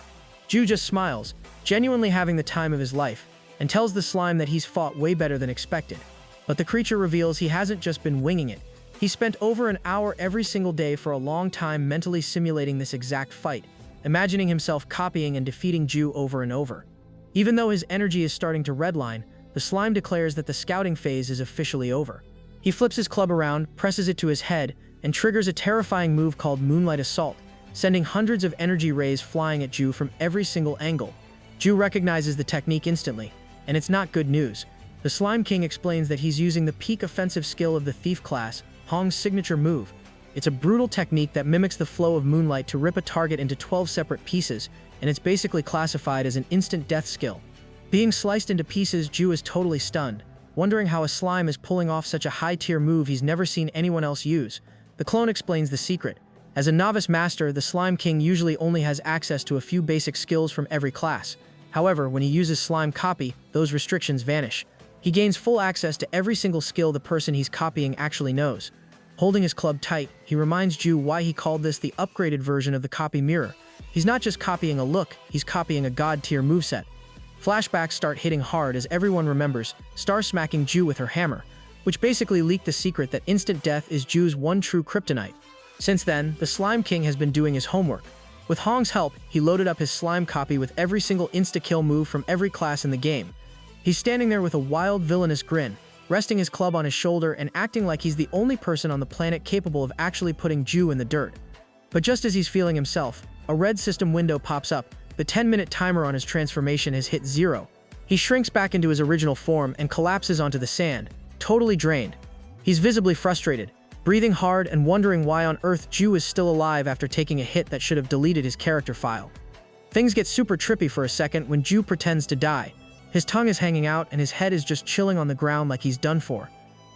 Ju just smiles, genuinely having the time of his life, and tells the slime that he's fought way better than expected. But the creature reveals he hasn't just been winging it. He spent over an hour every single day for a long time mentally simulating this exact fight, imagining himself copying and defeating Ju over and over. Even though his energy is starting to redline, the slime declares that the scouting phase is officially over. He flips his club around, presses it to his head, and triggers a terrifying move called Moonlight Assault, sending hundreds of energy rays flying at Ju from every single angle. Ju recognizes the technique instantly, and it's not good news. The Slime King explains that he's using the peak offensive skill of the Thief class, Hong's signature move. It's a brutal technique that mimics the flow of moonlight to rip a target into 12 separate pieces, and it's basically classified as an instant death skill. Being sliced into pieces, Ju is totally stunned, wondering how a slime is pulling off such a high-tier move he's never seen anyone else use. The clone explains the secret. As a novice master, the Slime King usually only has access to a few basic skills from every class. However, when he uses Slime Copy, those restrictions vanish. He gains full access to every single skill the person he's copying actually knows. Holding his club tight, he reminds Ju why he called this the upgraded version of the copy mirror. He's not just copying a look, he's copying a god-tier moveset. Flashbacks start hitting hard as everyone remembers star-smacking Ju with her hammer, which basically leaked the secret that instant death is Ju's one true kryptonite. Since then, the Slime King has been doing his homework. With Hong's help, he loaded up his slime copy with every single insta-kill move from every class in the game. He's standing there with a wild, villainous grin, resting his club on his shoulder and acting like he's the only person on the planet capable of actually putting Ju in the dirt. But just as he's feeling himself, a red system window pops up. The 10-minute timer on his transformation has hit 0. He shrinks back into his original form and collapses onto the sand, totally drained. He's visibly frustrated, breathing hard and wondering why on earth Ju is still alive after taking a hit that should have deleted his character file. Things get super trippy for a second when Ju pretends to die. His tongue is hanging out and his head is just chilling on the ground like he's done for.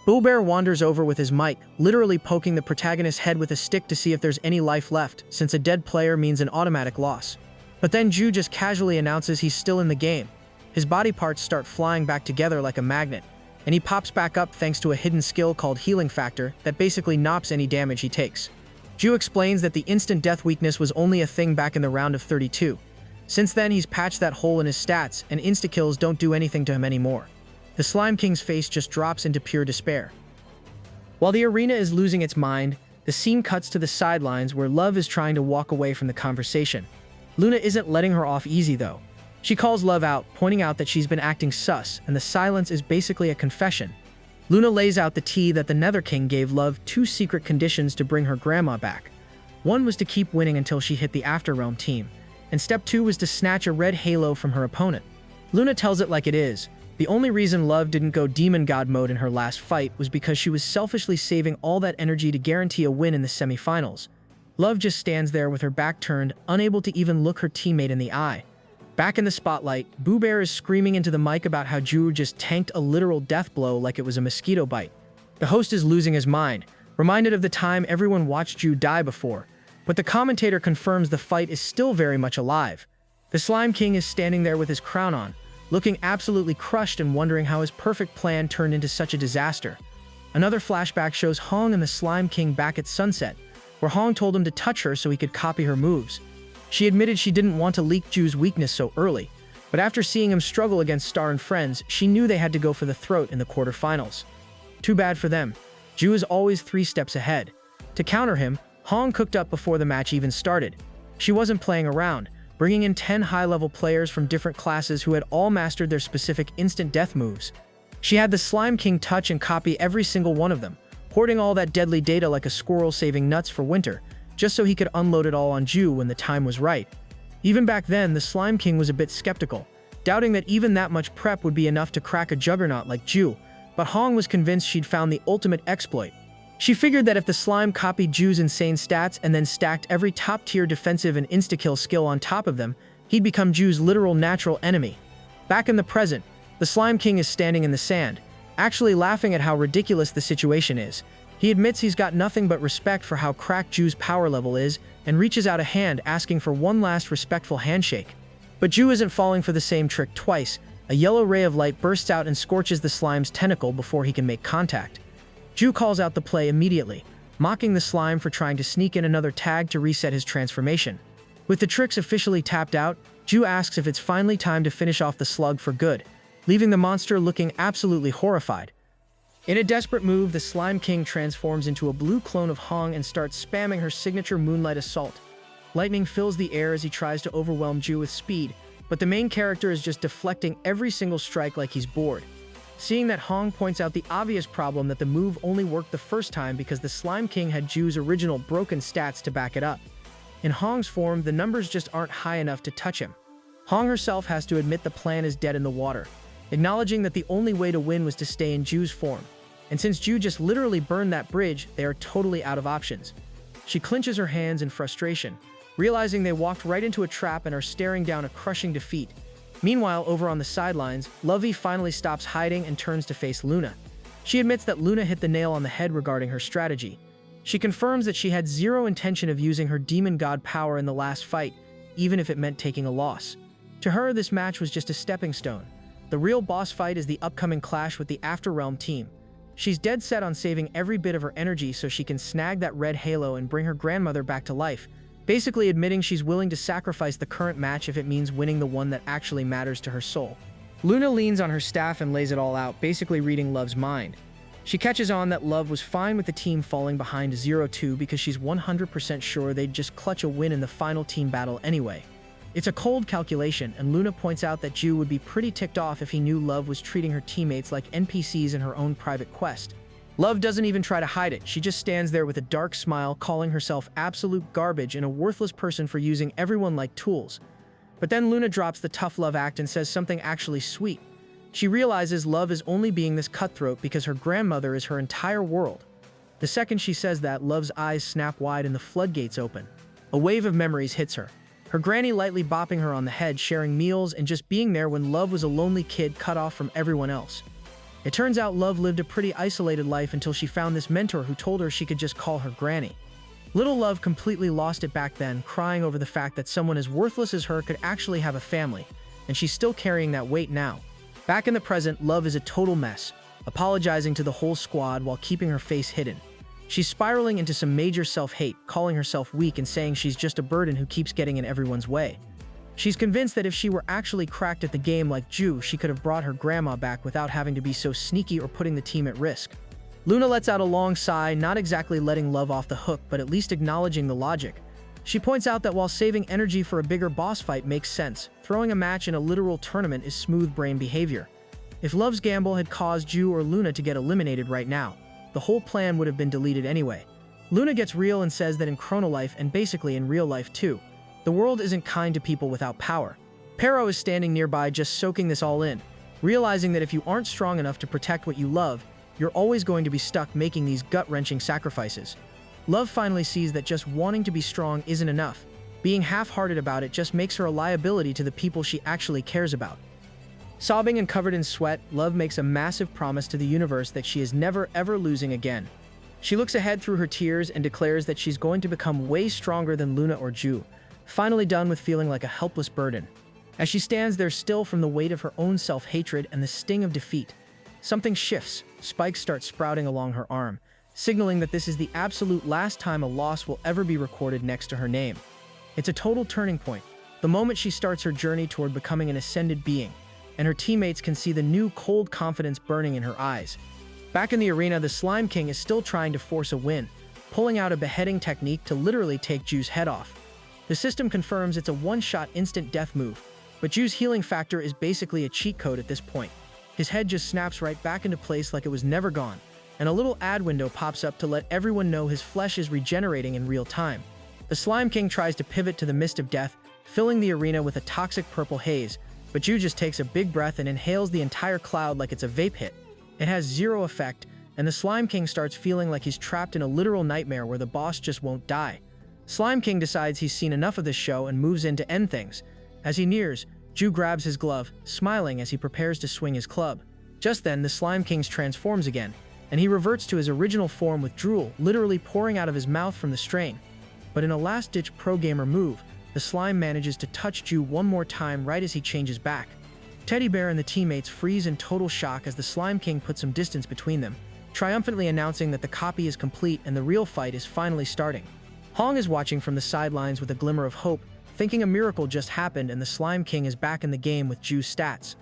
Bull Bear wanders over with his mic, literally poking the protagonist's head with a stick to see if there's any life left, since a dead player means an automatic loss. But then Ju just casually announces he's still in the game. His body parts start flying back together like a magnet, and he pops back up thanks to a hidden skill called Healing Factor that basically nops any damage he takes. Ju explains that the instant death weakness was only a thing back in the round of 32. Since then, he's patched that hole in his stats, and insta-kills don't do anything to him anymore. The Slime King's face just drops into pure despair. While the arena is losing its mind, the scene cuts to the sidelines where Love is trying to walk away from the conversation. Luna isn't letting her off easy though. She calls Love out, pointing out that she's been acting sus, and the silence is basically a confession. Luna lays out the tea that the Nether King gave Love 2 secret conditions to bring her grandma back. One was to keep winning until she hit the Afterrealm team, and step 2 was to snatch a red halo from her opponent. Luna tells it like it is. The only reason Love didn't go demon god mode in her last fight was because she was selfishly saving all that energy to guarantee a win in the semifinals. Love just stands there with her back turned, unable to even look her teammate in the eye. Back in the spotlight, Boo Bear is screaming into the mic about how Ju just tanked a literal death blow like it was a mosquito bite. The host is losing his mind, reminded of the time everyone watched Ju die before, but the commentator confirms the fight is still very much alive. The Slime King is standing there with his crown on, looking absolutely crushed and wondering how his perfect plan turned into such a disaster. Another flashback shows Hong and the Slime King back at Sunset, where Hong told him to touch her so he could copy her moves. She admitted she didn't want to leak Ju's weakness so early, but after seeing him struggle against Star and friends, she knew they had to go for the throat in the quarterfinals. Too bad for them. Ju is always 3 steps ahead. To counter him, Hong cooked up before the match even started. She wasn't playing around, bringing in 10 high-level players from different classes who had all mastered their specific instant death moves. She had the Slime King touch and copy every single one of them, hoarding all that deadly data like a squirrel saving nuts for winter, just so he could unload it all on Ju when the time was right. Even back then, the Slime King was a bit skeptical, doubting that even that much prep would be enough to crack a juggernaut like Ju, but Hong was convinced she'd found the ultimate exploit. She figured that if the slime copied Ju's insane stats and then stacked every top-tier defensive and insta-kill skill on top of them, he'd become Ju's literal natural enemy. Back in the present, the Slime King is standing in the sand, actually laughing at how ridiculous the situation is. He admits he's got nothing but respect for how cracked Ju's power level is and reaches out a hand asking for one last respectful handshake. But Ju isn't falling for the same trick twice. A yellow ray of light bursts out and scorches the slime's tentacle before he can make contact. Ju calls out the play immediately, mocking the slime for trying to sneak in another tag to reset his transformation. With the tricks officially tapped out, Ju asks if it's finally time to finish off the slug for good, leaving the monster looking absolutely horrified. In a desperate move, the Slime King transforms into a blue clone of Hong and starts spamming her signature Moonlight Assault. Lightning fills the air as he tries to overwhelm Ju with speed, but the main character is just deflecting every single strike like he's bored. Seeing that, Hong points out the obvious problem that the move only worked the first time because the Slime King had Ju's original broken stats to back it up. In Hong's form, the numbers just aren't high enough to touch him. Hong herself has to admit the plan is dead in the water, acknowledging that the only way to win was to stay in Ju's form. And since Ju just literally burned that bridge, they are totally out of options. She clenches her hands in frustration, realizing they walked right into a trap and are staring down a crushing defeat. Meanwhile, over on the sidelines, Lovey finally stops hiding and turns to face Luna. She admits that Luna hit the nail on the head regarding her strategy. She confirms that she had zero intention of using her demon god power in the last fight, even if it meant taking a loss. To her, this match was just a stepping stone. The real boss fight is the upcoming clash with the Afterrealm team. She's dead set on saving every bit of her energy so she can snag that red halo and bring her grandmother back to life, basically admitting she's willing to sacrifice the current match if it means winning the one that actually matters to her soul. Luna leans on her staff and lays it all out, basically reading Love's mind. She catches on that Love was fine with the team falling behind 0-2 because she's 100% sure they'd just clutch a win in the final team battle anyway. It's a cold calculation, and Luna points out that Ju would be pretty ticked off if he knew Love was treating her teammates like NPCs in her own private quest. Love doesn't even try to hide it. She just stands there with a dark smile, calling herself absolute garbage and a worthless person for using everyone like tools. But then Luna drops the tough love act and says something actually sweet. She realizes Love is only being this cutthroat because her grandmother is her entire world. The second she says that, Love's eyes snap wide and the floodgates open. A wave of memories hits her. Her granny lightly bopping her on the head, sharing meals, and just being there when Love was a lonely kid cut off from everyone else. It turns out Love lived a pretty isolated life until she found this mentor who told her she could just call her granny. Little Love completely lost it back then, crying over the fact that someone as worthless as her could actually have a family, and she's still carrying that weight now. Back in the present, Love is a total mess, apologizing to the whole squad while keeping her face hidden. She's spiraling into some major self-hate, calling herself weak and saying she's just a burden who keeps getting in everyone's way. She's convinced that if she were actually cracked at the game like Ju, she could have brought her grandma back without having to be so sneaky or putting the team at risk. Luna lets out a long sigh, not exactly letting Love off the hook, but at least acknowledging the logic. She points out that while saving energy for a bigger boss fight makes sense, throwing a match in a literal tournament is smooth brain behavior. If Love's gamble had caused Ju or Luna to get eliminated right now, the whole plan would have been deleted anyway. Luna gets real and says that in Chrono Life, and basically in real life too, the world isn't kind to people without power. Pero is standing nearby just soaking this all in, realizing that if you aren't strong enough to protect what you love, you're always going to be stuck making these gut-wrenching sacrifices. Love finally sees that just wanting to be strong isn't enough. Being half-hearted about it just makes her a liability to the people she actually cares about. Sobbing and covered in sweat, Love makes a massive promise to the universe that she is never ever losing again. She looks ahead through her tears and declares that she's going to become way stronger than Luna or Ju, finally done with feeling like a helpless burden. As she stands there still from the weight of her own self-hatred and the sting of defeat, something shifts. Spikes start sprouting along her arm, signaling that this is the absolute last time a loss will ever be recorded next to her name. It's a total turning point, the moment she starts her journey toward becoming an ascended being, and her teammates can see the new cold confidence burning in her eyes. Back in the arena, the Slime King is still trying to force a win, pulling out a beheading technique to literally take Ju's head off. The system confirms it's a one-shot instant death move, but Ju's healing factor is basically a cheat code at this point. His head just snaps right back into place like it was never gone, and a little ad window pops up to let everyone know his flesh is regenerating in real time. The Slime King tries to pivot to the mist of death, filling the arena with a toxic purple haze, but Ju just takes a big breath and inhales the entire cloud like it's a vape hit. It has zero effect, and the Slime King starts feeling like he's trapped in a literal nightmare where the boss just won't die. Slime King decides he's seen enough of this show and moves in to end things. As he nears, Ju grabs his glove, smiling as he prepares to swing his club. Just then, the Slime King transforms again, and he reverts to his original form with drool literally pouring out of his mouth from the strain. But in a last-ditch pro-gamer move, the slime manages to touch Ju one more time right as he changes back. Teddy Bear and the teammates freeze in total shock as the Slime King puts some distance between them, triumphantly announcing that the copy is complete and the real fight is finally starting. Hong is watching from the sidelines with a glimmer of hope, thinking a miracle just happened and the Slime King is back in the game with Ju's stats.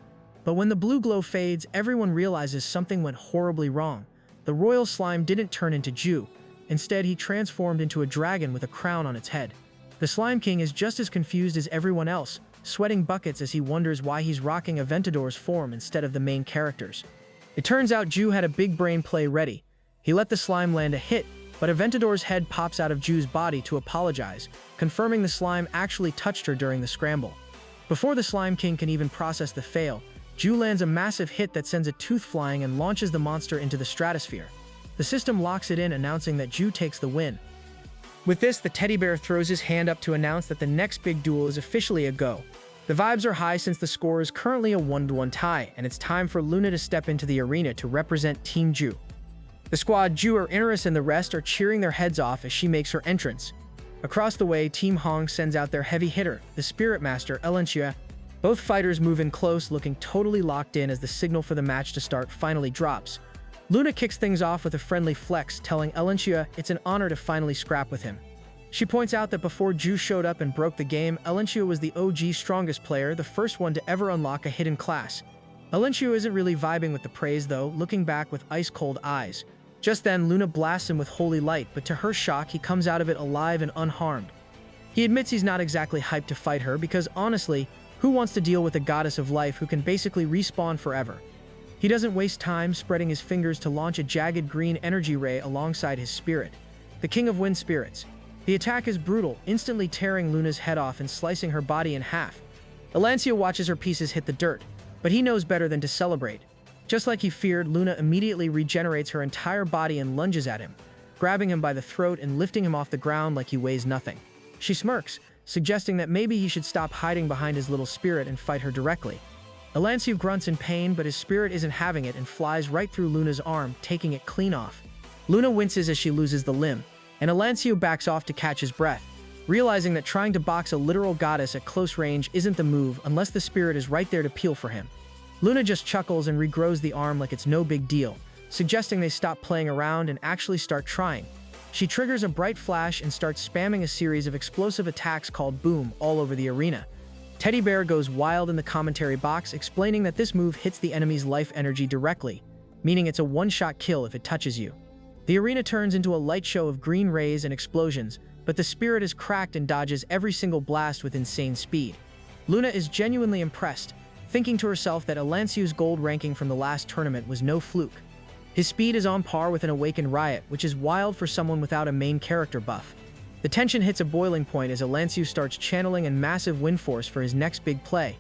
But when the blue glow fades, everyone realizes something went horribly wrong. The royal slime didn't turn into Ju. Instead, he transformed into a dragon with a crown on its head. The Slime King is just as confused as everyone else, sweating buckets as he wonders why he's rocking Aventador's form instead of the main characters. It turns out Ju had a big brain play ready. He let the slime land a hit, but Aventador's head pops out of Ju's body to apologize, confirming the slime actually touched her during the scramble. Before the Slime King can even process the fail, Ju lands a massive hit that sends a tooth flying and launches the monster into the stratosphere. The system locks it in, announcing that Ju takes the win. With this, the teddy bear throws his hand up to announce that the next big duel is officially a go. The vibes are high since the score is currently a 1-1 tie, and it's time for Luna to step into the arena to represent Team Ju. The squad Ju, Iris, and the rest are cheering their heads off as she makes her entrance. Across the way, Team Hong sends out their heavy hitter, the Spirit Master, Elenchia. Both fighters move in close, looking totally locked in as the signal for the match to start finally drops. Luna kicks things off with a friendly flex, telling Elenchia it's an honor to finally scrap with him. She points out that before Ju showed up and broke the game, Elenchia was the OG strongest player, the first one to ever unlock a hidden class. Elenchia isn't really vibing with the praise though, looking back with ice-cold eyes. Just then, Luna blasts him with holy light, but to her shock, he comes out of it alive and unharmed. He admits he's not exactly hyped to fight her because, honestly, who wants to deal with a goddess of life who can basically respawn forever? He doesn't waste time spreading his fingers to launch a jagged green energy ray alongside his spirit, the King of Wind Spirits. The attack is brutal, instantly tearing Luna's head off and slicing her body in half. Elenchia watches her pieces hit the dirt, but he knows better than to celebrate. Just like he feared, Luna immediately regenerates her entire body and lunges at him, grabbing him by the throat and lifting him off the ground like he weighs nothing. She smirks, suggesting that maybe he should stop hiding behind his little spirit and fight her directly. Elancio grunts in pain, but his spirit isn't having it and flies right through Luna's arm, taking it clean off. Luna winces as she loses the limb, and Elancio backs off to catch his breath, realizing that trying to box a literal goddess at close range isn't the move unless the spirit is right there to peel for him. Luna just chuckles and regrows the arm like it's no big deal, suggesting they stop playing around and actually start trying. She triggers a bright flash and starts spamming a series of explosive attacks called Boom all over the arena. Teddy Bear goes wild in the commentary box, explaining that this move hits the enemy's life energy directly, meaning it's a one-shot kill if it touches you. The arena turns into a light show of green rays and explosions, but the spirit is cracked and dodges every single blast with insane speed. Luna is genuinely impressed, thinking to herself that Elancio's gold ranking from the last tournament was no fluke. His speed is on par with an Awakened Riot, which is wild for someone without a main character buff. The tension hits a boiling point as Elancio starts channeling a massive wind force for his next big play.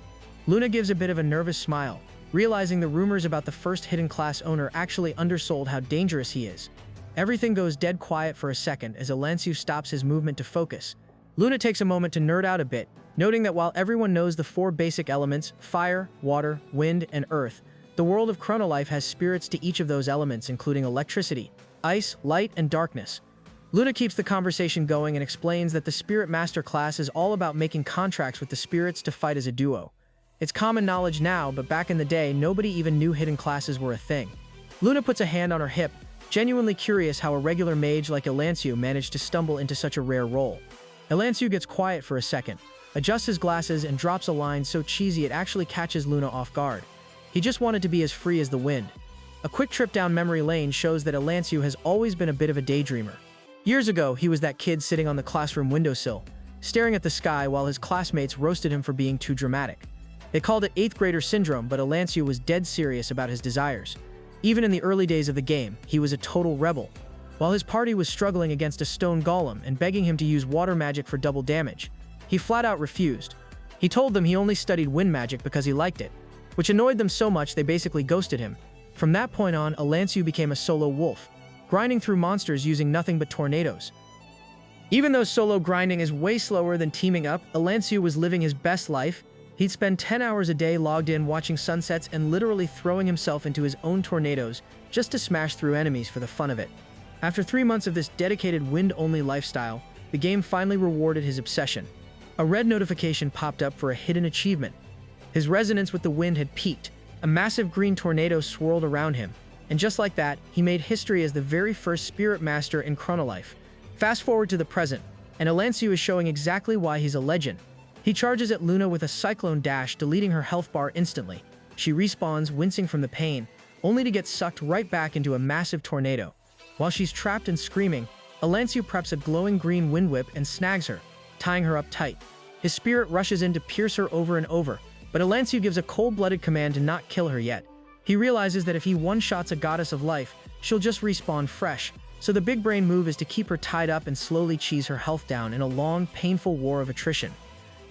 Luna gives a bit of a nervous smile, realizing the rumors about the first hidden class owner actually undersold how dangerous he is. Everything goes dead quiet for a second as Elancio stops his movement to focus. Luna takes a moment to nerd out a bit, noting that while everyone knows the 4 basic elements, fire, water, wind, and earth, the world of Chronolife has spirits to each of those elements, including electricity, ice, light, and darkness. Luna keeps the conversation going and explains that the Spirit Master class is all about making contracts with the spirits to fight as a duo. It's common knowledge now, but back in the day, nobody even knew hidden classes were a thing. Luna puts a hand on her hip, genuinely curious how a regular mage like Elancio managed to stumble into such a rare role. Elancio gets quiet for a second, adjusts his glasses, and drops a line so cheesy it actually catches Luna off guard. He just wanted to be as free as the wind. A quick trip down memory lane shows that Elancio has always been a bit of a daydreamer. Years ago, he was that kid sitting on the classroom windowsill, staring at the sky while his classmates roasted him for being too dramatic. They called it 8th grader syndrome, but Elancio was dead serious about his desires. Even in the early days of the game, he was a total rebel. While his party was struggling against a stone golem and begging him to use water magic for double damage, he flat out refused. He told them he only studied wind magic because he liked it, which annoyed them so much they basically ghosted him. From that point on, Elancio became a solo wolf, grinding through monsters using nothing but tornadoes. Even though solo grinding is way slower than teaming up, Elancio was living his best life. He'd spend 10 hours a day logged in watching sunsets and literally throwing himself into his own tornadoes just to smash through enemies for the fun of it. After 3 months of this dedicated wind-only lifestyle, the game finally rewarded his obsession. A red notification popped up for a hidden achievement. His resonance with the wind had peaked. A massive green tornado swirled around him, and just like that, he made history as the very first Spirit Master in Chronolife. Fast forward to the present, and Elancio is showing exactly why he's a legend. He charges at Luna with a cyclone dash, deleting her health bar instantly. She respawns, wincing from the pain, only to get sucked right back into a massive tornado. While she's trapped and screaming, Elancio preps a glowing green wind whip and snags her, tying her up tight. His spirit rushes in to pierce her over and over, but Elancio gives a cold-blooded command to not kill her yet. He realizes that if he one-shots a goddess of life, she'll just respawn fresh, so the big brain move is to keep her tied up and slowly cheese her health down in a long, painful war of attrition.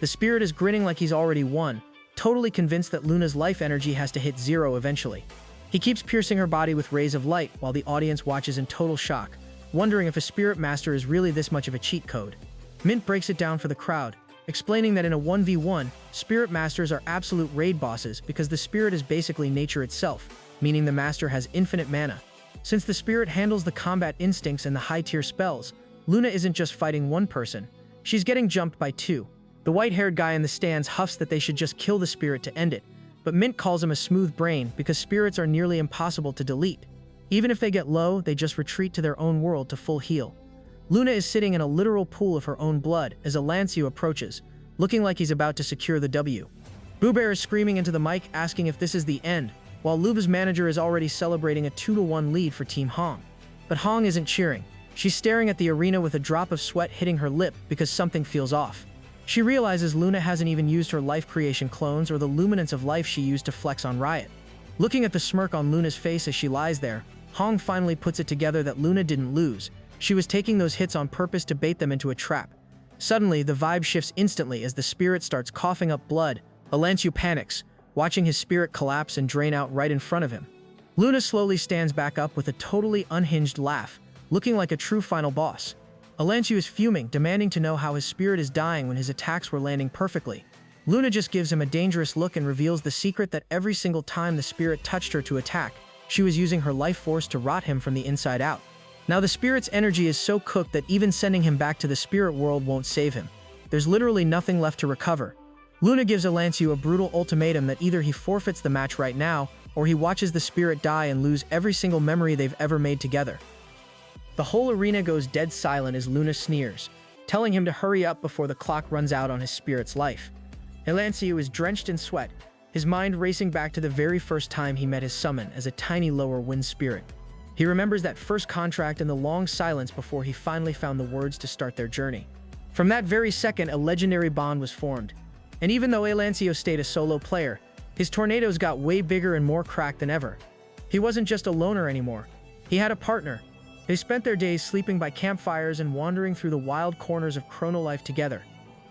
The spirit is grinning like he's already won, totally convinced that Luna's life energy has to hit 0 eventually. He keeps piercing her body with rays of light while the audience watches in total shock, wondering if a Spirit Master is really this much of a cheat code. Mint breaks it down for the crowd, explaining that in a 1v1, Spirit Masters are absolute raid bosses because the spirit is basically nature itself, meaning the master has infinite mana. Since the spirit handles the combat instincts and the high-tier spells, Luna isn't just fighting one person, she's getting jumped by 2. The white-haired guy in the stands huffs that they should just kill the spirit to end it, but Mint calls him a smooth brain because spirits are nearly impossible to delete. Even if they get low, they just retreat to their own world to full heal. Luna is sitting in a literal pool of her own blood as Elancio approaches, looking like he's about to secure the W. Boo Bear is screaming into the mic asking if this is the end, while Luba's manager is already celebrating a 2-1 lead for Team Hong. But Hong isn't cheering. She's staring at the arena with a drop of sweat hitting her lip because something feels off. She realizes Luna hasn't even used her life creation clones or the luminance of life she used to flex on Riot. Looking at the smirk on Luna's face as she lies there, Hong finally puts it together that Luna didn't lose. She was taking those hits on purpose to bait them into a trap. Suddenly, the vibe shifts instantly as the spirit starts coughing up blood. Elancio panics, watching his spirit collapse and drain out right in front of him. Luna slowly stands back up with a totally unhinged laugh, looking like a true final boss. Elancio is fuming, demanding to know how his spirit is dying when his attacks were landing perfectly. Luna just gives him a dangerous look and reveals the secret that every single time the spirit touched her to attack, she was using her life force to rot him from the inside out. Now the spirit's energy is so cooked that even sending him back to the spirit world won't save him. There's literally nothing left to recover. Luna gives Elancio a brutal ultimatum that either he forfeits the match right now, or he watches the spirit die and lose every single memory they've ever made together. The whole arena goes dead silent as Luna sneers, telling him to hurry up before the clock runs out on his spirit's life. Elancio is drenched in sweat, his mind racing back to the very first time he met his summon as a tiny lower wind spirit. He remembers that first contract and the long silence before he finally found the words to start their journey. From that very second, a legendary bond was formed. And even though Elancio stayed a solo player, his tornadoes got way bigger and more cracked than ever. He wasn't just a loner anymore. He had a partner. They spent their days sleeping by campfires and wandering through the wild corners of chrono life together.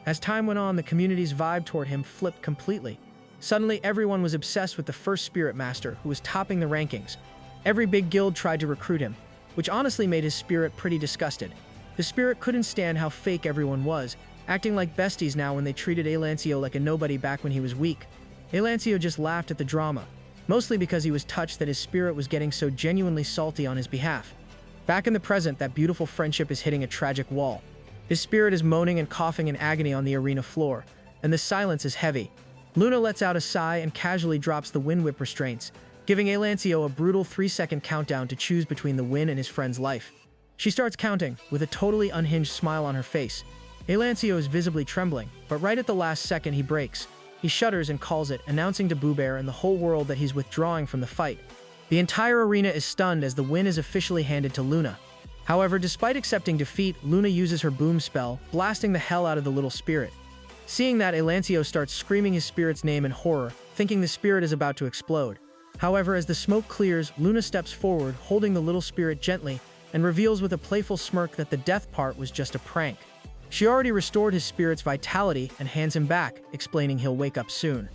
As time went on, the community's vibe toward him flipped completely. Suddenly, everyone was obsessed with the first spirit master, who was topping the rankings. Every big guild tried to recruit him, which honestly made his spirit pretty disgusted. The spirit couldn't stand how fake everyone was, acting like besties now when they treated Elancio like a nobody back when he was weak. Elancio just laughed at the drama, mostly because he was touched that his spirit was getting so genuinely salty on his behalf. Back in the present, that beautiful friendship is hitting a tragic wall. His spirit is moaning and coughing in agony on the arena floor, and the silence is heavy. Luna lets out a sigh and casually drops the wind whip restraints, giving Elancio a brutal 3-second countdown to choose between the win and his friend's life. She starts counting, with a totally unhinged smile on her face. Elancio is visibly trembling, but right at the last second he breaks. He shudders and calls it, announcing to Boo Bear and the whole world that he's withdrawing from the fight. The entire arena is stunned as the win is officially handed to Luna. However, despite accepting defeat, Luna uses her boom spell, blasting the hell out of the little spirit. Seeing that, Elancio starts screaming his spirit's name in horror, thinking the spirit is about to explode. However, as the smoke clears, Luna steps forward, holding the little spirit gently, and reveals with a playful smirk that the death part was just a prank. She already restored his spirit's vitality and hands him back, explaining he'll wake up soon.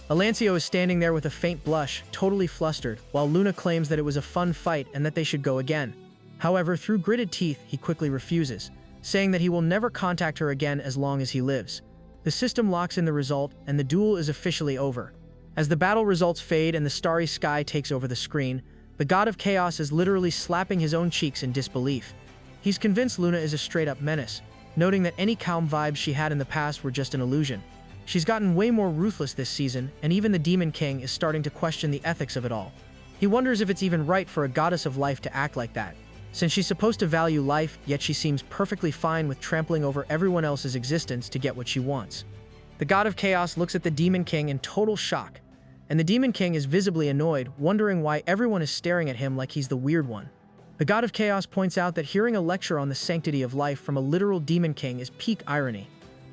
Elancio is standing there with a faint blush, totally flustered, while Luna claims that it was a fun fight and that they should go again. However, through gritted teeth, he quickly refuses, saying that he will never contact her again as long as he lives. The system locks in the result, and the duel is officially over. As the battle results fade and the starry sky takes over the screen, the god of chaos is literally slapping his own cheeks in disbelief. He's convinced Luna is a straight-up menace, noting that any calm vibes she had in the past were just an illusion. She's gotten way more ruthless this season, and even the Demon King is starting to question the ethics of it all. He wonders if it's even right for a goddess of life to act like that. Since she's supposed to value life, yet she seems perfectly fine with trampling over everyone else's existence to get what she wants. The god of chaos looks at the Demon King in total shock, and the Demon King is visibly annoyed, wondering why everyone is staring at him like he's the weird one. The god of chaos points out that hearing a lecture on the sanctity of life from a literal Demon King is peak irony.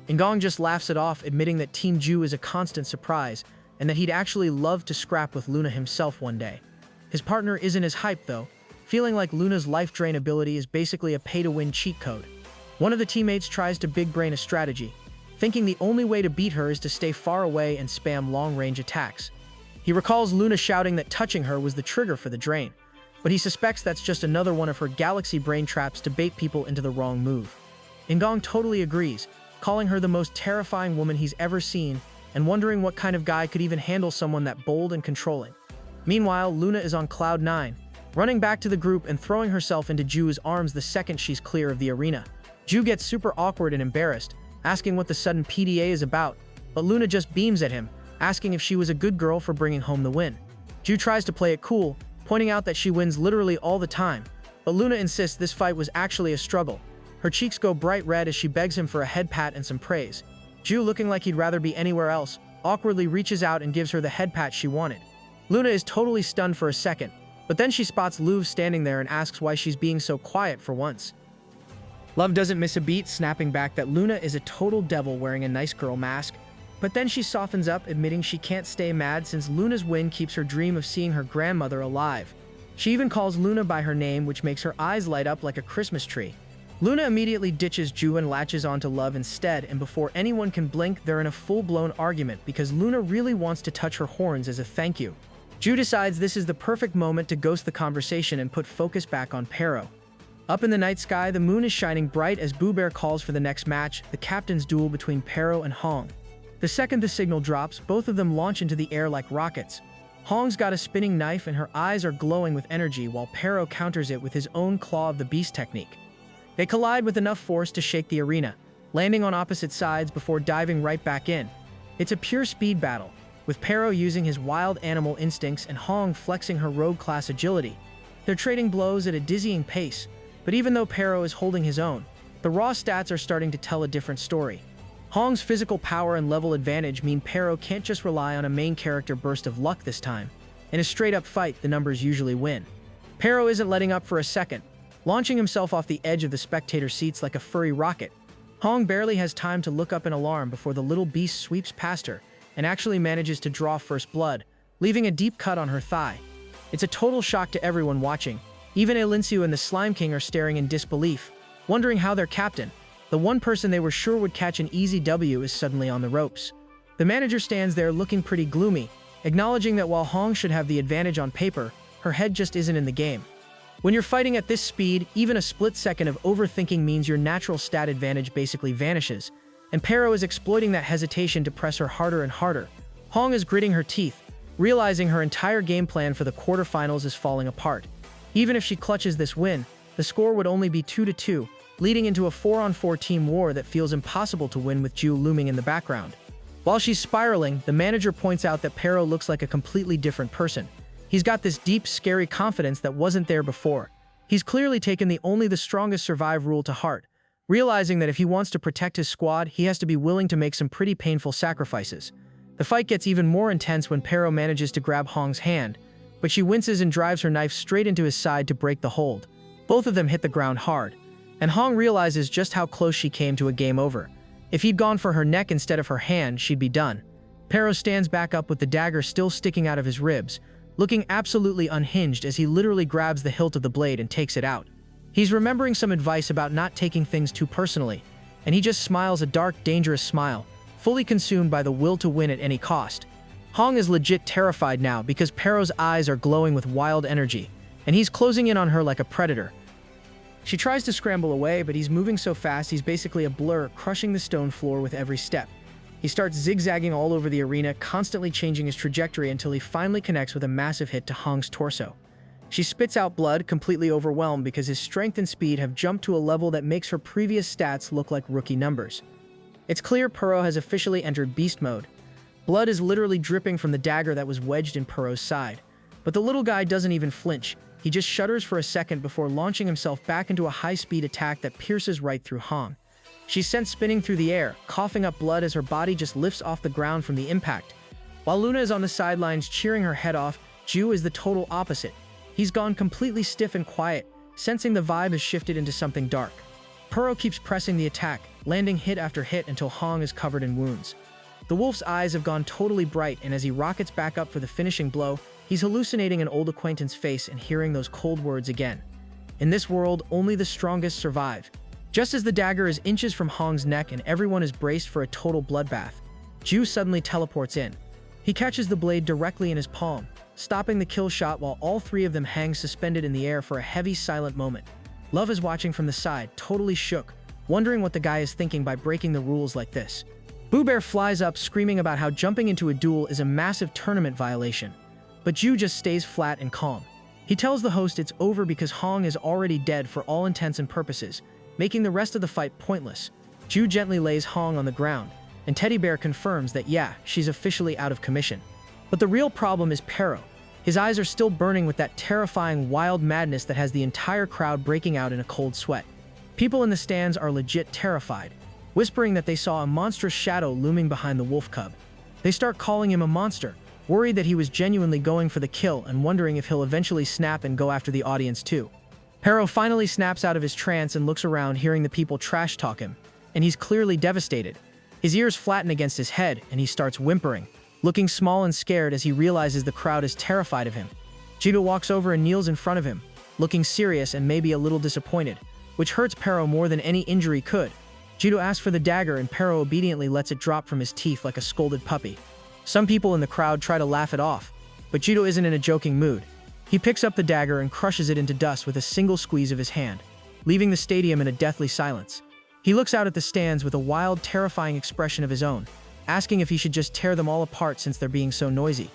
Ngong just laughs it off, admitting that Team Ju is a constant surprise, and that he'd actually love to scrap with Luna himself one day. His partner isn't as hyped though, feeling like Luna's life drain ability is basically a pay-to-win cheat code. One of the teammates tries to big-brain a strategy, thinking the only way to beat her is to stay far away and spam long-range attacks. He recalls Luna shouting that touching her was the trigger for the drain, but he suspects that's just another one of her galaxy brain traps to bait people into the wrong move. Ngong totally agrees, calling her the most terrifying woman he's ever seen, and wondering what kind of guy could even handle someone that bold and controlling. Meanwhile, Luna is on cloud 9, running back to the group and throwing herself into Ju's arms the second she's clear of the arena. Ju gets super awkward and embarrassed, asking what the sudden PDA is about, but Luna just beams at him, asking if she was a good girl for bringing home the win. Ju tries to play it cool, pointing out that she wins literally all the time, but Luna insists this fight was actually a struggle. Her cheeks go bright red as she begs him for a head pat and some praise. Ju, looking like he'd rather be anywhere else, awkwardly reaches out and gives her the head pat she wanted. Luna is totally stunned for a second, but then she spots Louv standing there and asks why she's being so quiet for once. Love doesn't miss a beat, snapping back that Luna is a total devil wearing a nice girl mask, but then she softens up, admitting she can't stay mad since Luna's win keeps her dream of seeing her grandmother alive. She even calls Luna by her name, which makes her eyes light up like a Christmas tree. Luna immediately ditches Ju and latches onto Love instead, and before anyone can blink, they're in a full-blown argument because Luna really wants to touch her horns as a thank you. Ju decides this is the perfect moment to ghost the conversation and put focus back on Pero. Up in the night sky, the moon is shining bright as Boo Bear calls for the next match, the captain's duel between Pero and Hong. The second the signal drops, both of them launch into the air like rockets. Hong's got a spinning knife and her eyes are glowing with energy while Pero counters it with his own Claw of the Beast technique. They collide with enough force to shake the arena, landing on opposite sides before diving right back in. It's a pure speed battle, with Pero using his wild animal instincts and Hong flexing her rogue-class agility. They're trading blows at a dizzying pace, but even though Pero is holding his own, the raw stats are starting to tell a different story. Hong's physical power and level advantage mean Pero can't just rely on a main character burst of luck this time. In a straight-up fight, the numbers usually win. Pero isn't letting up for a second, launching himself off the edge of the spectator seats like a furry rocket. Hong barely has time to look up in alarm before the little beast sweeps past her and actually manages to draw first blood, leaving a deep cut on her thigh. It's a total shock to everyone watching. Even Elincio and the Slime King are staring in disbelief, wondering how their captain, the one person they were sure would catch an easy W, is suddenly on the ropes. The manager stands there looking pretty gloomy, acknowledging that while Hong should have the advantage on paper, her head just isn't in the game. When you're fighting at this speed, even a split second of overthinking means your natural stat advantage basically vanishes, and Pero is exploiting that hesitation to press her harder and harder. Hong is gritting her teeth, realizing her entire game plan for the quarterfinals is falling apart. Even if she clutches this win, the score would only be 2-2, leading into a 4-on-4 team war that feels impossible to win with Ju looming in the background. While she's spiraling, the manager points out that Pero looks like a completely different person. He's got this deep, scary confidence that wasn't there before. He's clearly taken the only the strongest survive rule to heart, realizing that if he wants to protect his squad, he has to be willing to make some pretty painful sacrifices. The fight gets even more intense when Pero manages to grab Hong's hand, but she winces and drives her knife straight into his side to break the hold. Both of them hit the ground hard, and Hong realizes just how close she came to a game over. If he'd gone for her neck instead of her hand, she'd be done. Pero stands back up with the dagger still sticking out of his ribs, looking absolutely unhinged as he literally grabs the hilt of the blade and takes it out. He's remembering some advice about not taking things too personally, and he just smiles a dark, dangerous smile, fully consumed by the will to win at any cost. Hong is legit terrified now because Pero's eyes are glowing with wild energy, and he's closing in on her like a predator. She tries to scramble away, but he's moving so fast he's basically a blur, crushing the stone floor with every step. He starts zigzagging all over the arena, constantly changing his trajectory until he finally connects with a massive hit to Hong's torso. She spits out blood, completely overwhelmed because his strength and speed have jumped to a level that makes her previous stats look like rookie numbers. It's clear Pero has officially entered beast mode. Blood is literally dripping from the dagger that was wedged in Pero's side. But the little guy doesn't even flinch. He just shudders for a second before launching himself back into a high-speed attack that pierces right through Hong. She's sent spinning through the air, coughing up blood as her body just lifts off the ground from the impact. While Luna is on the sidelines cheering her head off, Ju is the total opposite. He's gone completely stiff and quiet, sensing the vibe has shifted into something dark. Pero keeps pressing the attack, landing hit after hit until Hong is covered in wounds. The wolf's eyes have gone totally bright, and as he rockets back up for the finishing blow, he's hallucinating an old acquaintance's face and hearing those cold words again. In this world, only the strongest survive. Just as the dagger is inches from Hong's neck and everyone is braced for a total bloodbath, Ju suddenly teleports in. He catches the blade directly in his palm, stopping the kill shot while all three of them hang suspended in the air for a heavy, silent moment. Love is watching from the side, totally shook, wondering what the guy is thinking by breaking the rules like this. Boo Bear flies up screaming about how jumping into a duel is a massive tournament violation, but Ju just stays flat and calm. He tells the host it's over because Hong is already dead for all intents and purposes, making the rest of the fight pointless. Ju gently lays Hong on the ground, and Teddy Bear confirms that yeah, she's officially out of commission. But the real problem is Pero. His eyes are still burning with that terrifying wild madness that has the entire crowd breaking out in a cold sweat. People in the stands are legit terrified, whispering that they saw a monstrous shadow looming behind the wolf cub. They start calling him a monster, worried that he was genuinely going for the kill and wondering if he'll eventually snap and go after the audience too. Pero finally snaps out of his trance and looks around, hearing the people trash talk him, and he's clearly devastated. His ears flatten against his head and he starts whimpering, looking small and scared as he realizes the crowd is terrified of him. Jito walks over and kneels in front of him, looking serious and maybe a little disappointed, which hurts Pero more than any injury could. Jito asks for the dagger and Pero obediently lets it drop from his teeth like a scolded puppy. Some people in the crowd try to laugh it off, but Jito isn't in a joking mood. He picks up the dagger and crushes it into dust with a single squeeze of his hand, leaving the stadium in a deathly silence. He looks out at the stands with a wild, terrifying expression of his own, asking if he should just tear them all apart since they're being so noisy.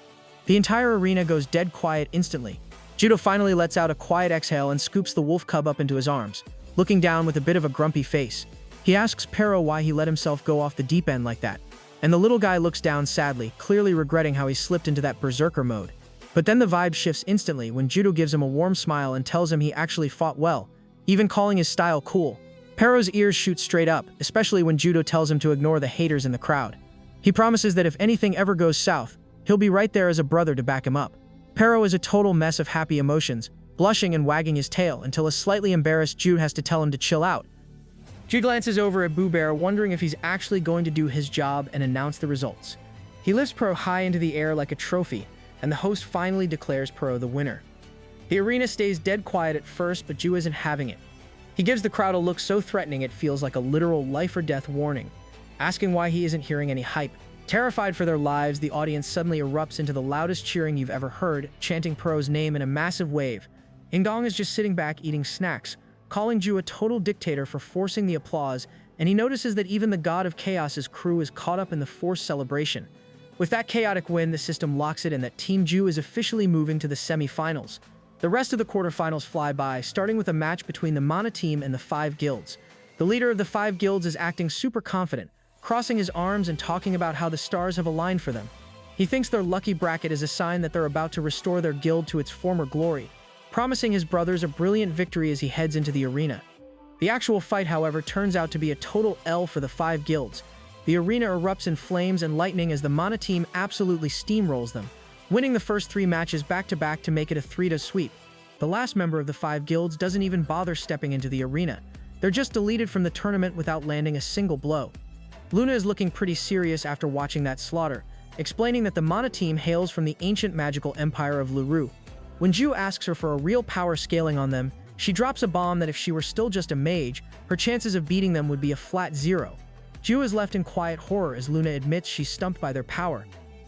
The entire arena goes dead quiet instantly. Judo finally lets out a quiet exhale and scoops the wolf cub up into his arms, looking down with a bit of a grumpy face. He asks Pero why he let himself go off the deep end like that, and the little guy looks down sadly, clearly regretting how he slipped into that berserker mode. But then the vibe shifts instantly when Judo gives him a warm smile and tells him he actually fought well, even calling his style cool. Pero's ears shoot straight up, especially when Judo tells him to ignore the haters in the crowd. He promises that if anything ever goes south, he'll be right there as a brother to back him up. Pero is a total mess of happy emotions, blushing and wagging his tail until a slightly embarrassed Jude has to tell him to chill out. Jude glances over at Boo Bear, wondering if he's actually going to do his job and announce the results. He lifts Pero high into the air like a trophy, and the host finally declares Pero the winner. The arena stays dead quiet at first, but Ju isn't having it. He gives the crowd a look so threatening it feels like a literal life or death warning, asking why he isn't hearing any hype. Terrified for their lives, the audience suddenly erupts into the loudest cheering you've ever heard, chanting Pero's name in a massive wave. Ingdong is just sitting back eating snacks, calling Ju a total dictator for forcing the applause, and he notices that even the God of Chaos's crew is caught up in the forced celebration. With that chaotic win, the system locks it in that Team Ju is officially moving to the semi-finals. The rest of the quarterfinals fly by, starting with a match between the Mana team and the 5 guilds. The leader of the 5 guilds is acting super confident, crossing his arms and talking about how the stars have aligned for them. He thinks their lucky bracket is a sign that they're about to restore their guild to its former glory, promising his brothers a brilliant victory as he heads into the arena. The actual fight, however, turns out to be a total L for the 5 guilds. The arena erupts in flames and lightning as the Mana team absolutely steamrolls them, winning the first 3 matches back-to-back to make it a 3-2 sweep. The last member of the 5 guilds doesn't even bother stepping into the arena. They're just deleted from the tournament without landing a single blow. Luna is looking pretty serious after watching that slaughter, explaining that the Mana team hails from the ancient magical empire of Luru. When Ju asks her for a real power scaling on them, she drops a bomb that if she were still just a mage, her chances of beating them would be a flat 0. Ju is left in quiet horror as Luna admits she's stumped by their power.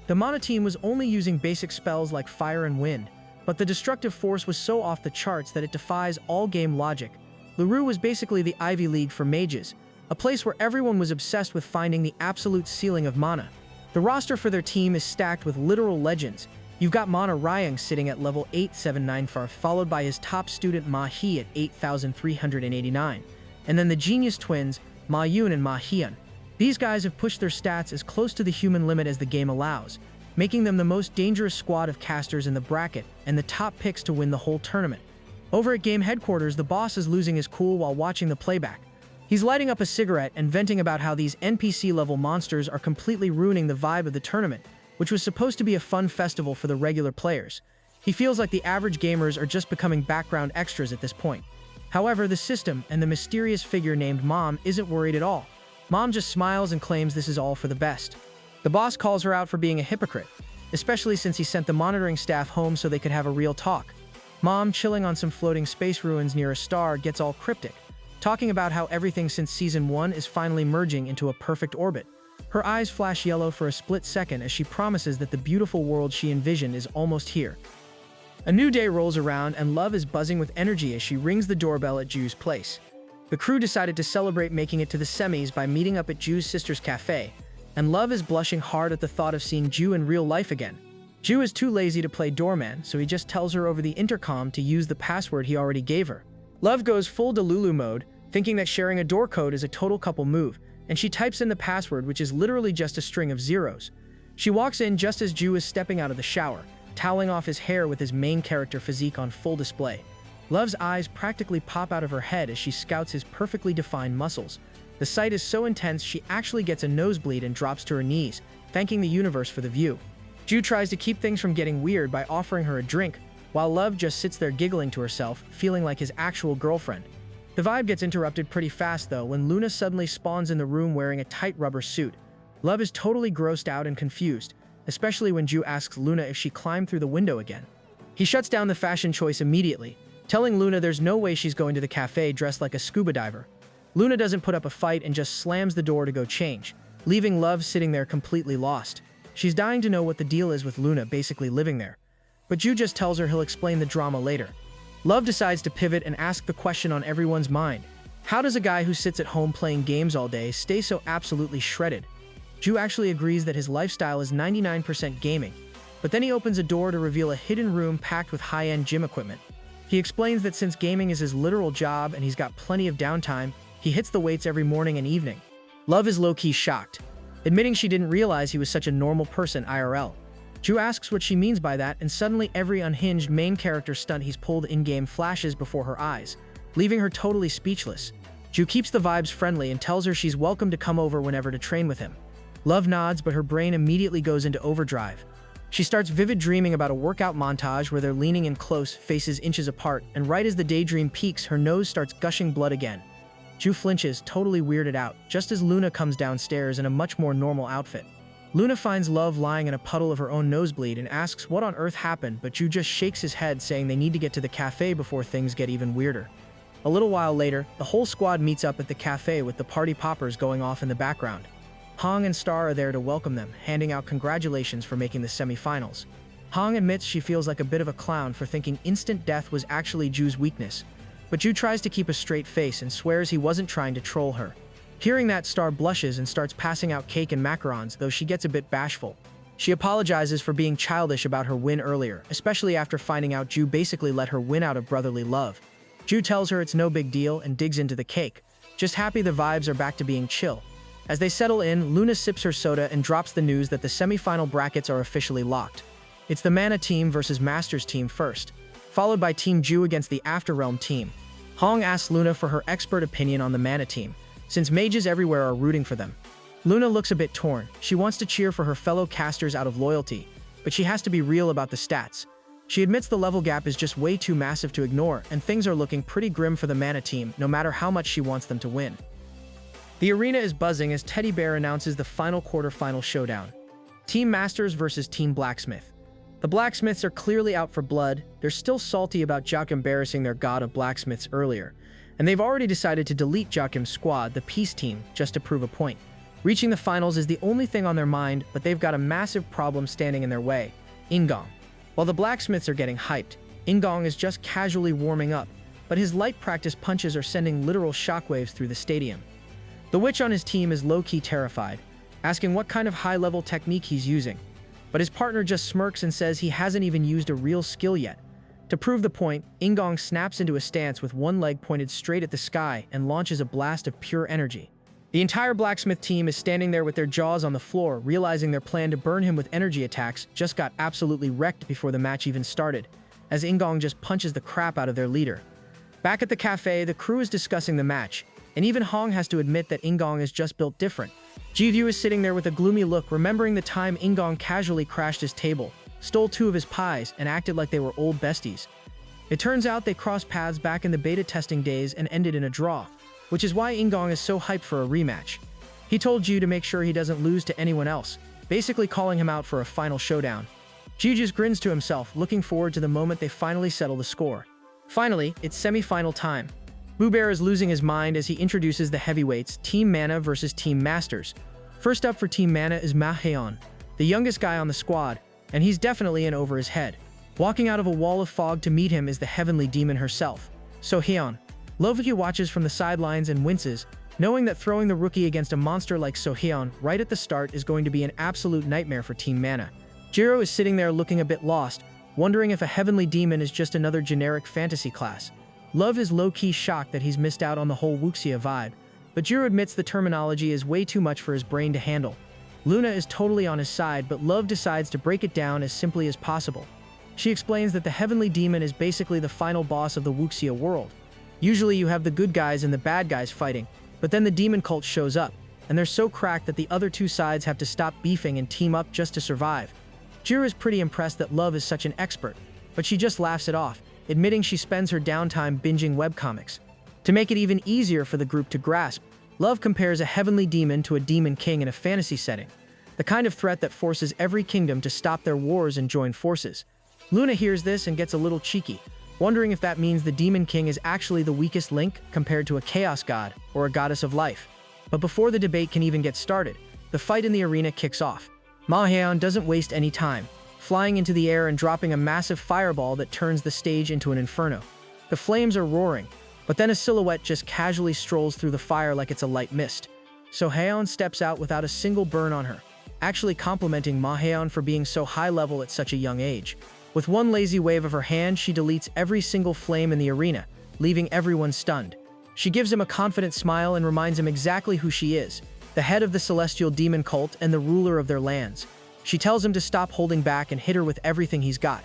The Mana team was only using basic spells like fire and wind, but the destructive force was so off the charts that it defies all game logic. Luru was basically the Ivy League for mages, a place where everyone was obsessed with finding the absolute ceiling of mana. The roster for their team is stacked with literal legends. You've got Mana Ryang sitting at level 879, followed by his top student Ma He at 8,389, and then the genius twins Ma Yun and Ma Hyun. These guys have pushed their stats as close to the human limit as the game allows, making them the most dangerous squad of casters in the bracket and the top picks to win the whole tournament. Over at game headquarters, the boss is losing his cool while watching the playback. He's lighting up a cigarette and venting about how these NPC-level monsters are completely ruining the vibe of the tournament, which was supposed to be a fun festival for the regular players. He feels like the average gamers are just becoming background extras at this point. However, the system and the mysterious figure named Mom isn't worried at all. Mom just smiles and claims this is all for the best. The boss calls her out for being a hypocrite, especially since he sent the monitoring staff home so they could have a real talk. Mom, chilling on some floating space ruins near a star, gets all cryptic, talking about how everything since Season 1 is finally merging into a perfect orbit. Her eyes flash yellow for a split second as she promises that the beautiful world she envisioned is almost here. A new day rolls around and Love is buzzing with energy as she rings the doorbell at Ju's place. The crew decided to celebrate making it to the semis by meeting up at Ju's sister's cafe, and Love is blushing hard at the thought of seeing Ju in real life again. Ju is too lazy to play doorman, so he just tells her over the intercom to use the password he already gave her. Love goes full Delulu mode, thinking that sharing a door code is a total couple move, and she types in the password, which is literally just a string of zeros. She walks in just as Ju is stepping out of the shower, toweling off his hair with his main character physique on full display. Love's eyes practically pop out of her head as she scouts his perfectly defined muscles. The sight is so intense she actually gets a nosebleed and drops to her knees, thanking the universe for the view. Ju tries to keep things from getting weird by offering her a drink, while Love just sits there giggling to herself, feeling like his actual girlfriend. The vibe gets interrupted pretty fast though when Luna suddenly spawns in the room wearing a tight rubber suit. Love is totally grossed out and confused, especially when Ju asks Luna if she climbed through the window again. He shuts down the fashion choice immediately, telling Luna there's no way she's going to the cafe dressed like a scuba diver. Luna doesn't put up a fight and just slams the door to go change, leaving Love sitting there completely lost. She's dying to know what the deal is with Luna basically living there, but Ju just tells her he'll explain the drama later. Love decides to pivot and ask the question on everyone's mind. How does a guy who sits at home playing games all day stay so absolutely shredded? Ju actually agrees that his lifestyle is 99% gaming, but then he opens a door to reveal a hidden room packed with high-end gym equipment. He explains that since gaming is his literal job and he's got plenty of downtime, he hits the weights every morning and evening. Love is low-key shocked, admitting she didn't realize he was such a normal person IRL. Ju asks what she means by that, and suddenly every unhinged main character stunt he's pulled in-game flashes before her eyes, leaving her totally speechless. Ju keeps the vibes friendly and tells her she's welcome to come over whenever to train with him. Love nods, but her brain immediately goes into overdrive. She starts vivid dreaming about a workout montage where they're leaning in close, faces inches apart, and right as the daydream peaks, her nose starts gushing blood again. Ju flinches, totally weirded out, just as Luna comes downstairs in a much more normal outfit. Luna finds Love lying in a puddle of her own nosebleed and asks what on earth happened, but Ju just shakes his head, saying they need to get to the cafe before things get even weirder. A little while later, the whole squad meets up at the cafe with the party poppers going off in the background. Hong and Star are there to welcome them, handing out congratulations for making the semi-finals. Hong admits she feels like a bit of a clown for thinking instant death was actually Ju's weakness, but Ju tries to keep a straight face and swears he wasn't trying to troll her. Hearing that, Star blushes and starts passing out cake and macarons, though she gets a bit bashful. She apologizes for being childish about her win earlier, especially after finding out Ju basically let her win out of brotherly love. Ju tells her it's no big deal and digs into the cake, just happy the vibes are back to being chill. As they settle in, Luna sips her soda and drops the news that the semi-final brackets are officially locked. It's the Mana team versus Masters team first, followed by Team Ju against the Afterrealm team. Hong asks Luna for her expert opinion on the Mana team, since mages everywhere are rooting for them. Luna looks a bit torn. She wants to cheer for her fellow casters out of loyalty, but she has to be real about the stats. She admits the level gap is just way too massive to ignore, and things are looking pretty grim for the Mana team, no matter how much she wants them to win. The arena is buzzing as Teddy Bear announces the final quarter-final showdown. Team Masters versus Team Blacksmith. The Blacksmiths are clearly out for blood. They're still salty about Jock embarrassing their god of blacksmiths earlier, and they've already decided to delete Jockim's squad, the Peace Team, just to prove a point. Reaching the finals is the only thing on their mind, but they've got a massive problem standing in their way: Ingong. While the Blacksmiths are getting hyped, Ingong is just casually warming up, but his light practice punches are sending literal shockwaves through the stadium. The witch on his team is low-key terrified, asking what kind of high-level technique he's using, but his partner just smirks and says he hasn't even used a real skill yet. To prove the point, Ingong snaps into a stance with one leg pointed straight at the sky and launches a blast of pure energy. The entire blacksmith team is standing there with their jaws on the floor, realizing their plan to burn him with energy attacks just got absolutely wrecked before the match even started, as Ingong just punches the crap out of their leader. Back at the cafe, the crew is discussing the match, and even Hong has to admit that Ingong is just built different. Ji-View is sitting there with a gloomy look, remembering the time Ingong casually crashed his table, stole 2 of his pies, and acted like they were old besties. It turns out they crossed paths back in the beta testing days and ended in a draw, which is why Ingong is so hyped for a rematch. He told Ju to make sure he doesn't lose to anyone else, basically calling him out for a final showdown. Ju just grins to himself, looking forward to the moment they finally settle the score. Finally, it's semi-final time. Boo Bear is losing his mind as he introduces the heavyweights, Team Mana versus Team Masters. First up for Team Mana is Ma-Heon, the youngest guy on the squad, and he's definitely in over his head. Walking out of a wall of fog to meet him is the heavenly demon herself, So-Hyun. Lovely watches from the sidelines and winces, knowing that throwing the rookie against a monster like So-Hyun right at the start is going to be an absolute nightmare for Team Mana. Jiro is sitting there looking a bit lost, wondering if a heavenly demon is just another generic fantasy class. Love is low-key shocked that he's missed out on the whole wuxia vibe, but Jiro admits the terminology is way too much for his brain to handle. Luna is totally on his side, but Love decides to break it down as simply as possible. She explains that the heavenly demon is basically the final boss of the wuxia world. Usually you have the good guys and the bad guys fighting, but then the demon cult shows up, and they're so cracked that the other 2 sides have to stop beefing and team up just to survive. Jiro is pretty impressed that Love is such an expert, but she just laughs it off, admitting she spends her downtime binging webcomics. To make it even easier for the group to grasp, Love compares a heavenly demon to a demon king in a fantasy setting, the kind of threat that forces every kingdom to stop their wars and join forces. Luna hears this and gets a little cheeky, wondering if that means the demon king is actually the weakest link compared to a chaos god or a goddess of life. But before the debate can even get started, the fight in the arena kicks off. Ma-Heon doesn't waste any time, flying into the air and dropping a massive fireball that turns the stage into an inferno. The flames are roaring, but then a silhouette just casually strolls through the fire like it's a light mist. So Haeon steps out without a single burn on her, actually complimenting Ma Haeon for being so high level at such a young age. With one lazy wave of her hand, she deletes every single flame in the arena, leaving everyone stunned. She gives him a confident smile and reminds him exactly who she is, the head of the celestial demon cult and the ruler of their lands. She tells him to stop holding back and hit her with everything he's got.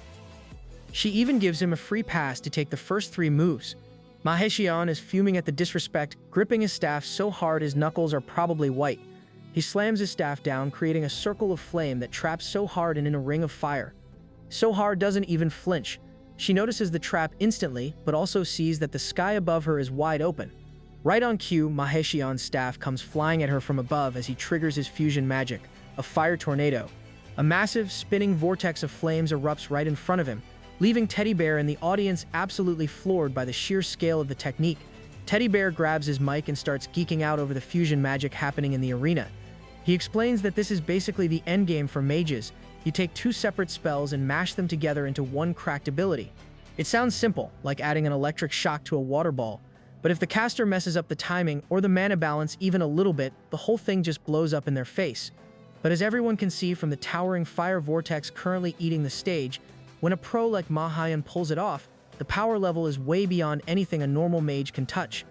She even gives him a free pass to take the first 3 moves. Ma Haeon is fuming at the disrespect, gripping his staff so hard his knuckles are probably white. He slams his staff down, creating a circle of flame that traps So Hard in a ring of fire. So Hard doesn't even flinch. She notices the trap instantly, but also sees that the sky above her is wide open. Right on cue, Ma Haeon's staff comes flying at her from above as he triggers his fusion magic, a fire tornado. A massive, spinning vortex of flames erupts right in front of him, leaving Teddy Bear and the audience absolutely floored by the sheer scale of the technique. Teddy Bear grabs his mic and starts geeking out over the fusion magic happening in the arena. He explains that this is basically the endgame for mages. You take 2 separate spells and mash them together into one cracked ability. It sounds simple, like adding an electric shock to a water ball, but if the caster messes up the timing or the mana balance even a little bit, the whole thing just blows up in their face. But as everyone can see from the towering fire vortex currently eating the stage, when a pro like Ma Haeon pulls it off, the power level is way beyond anything a normal mage can touch.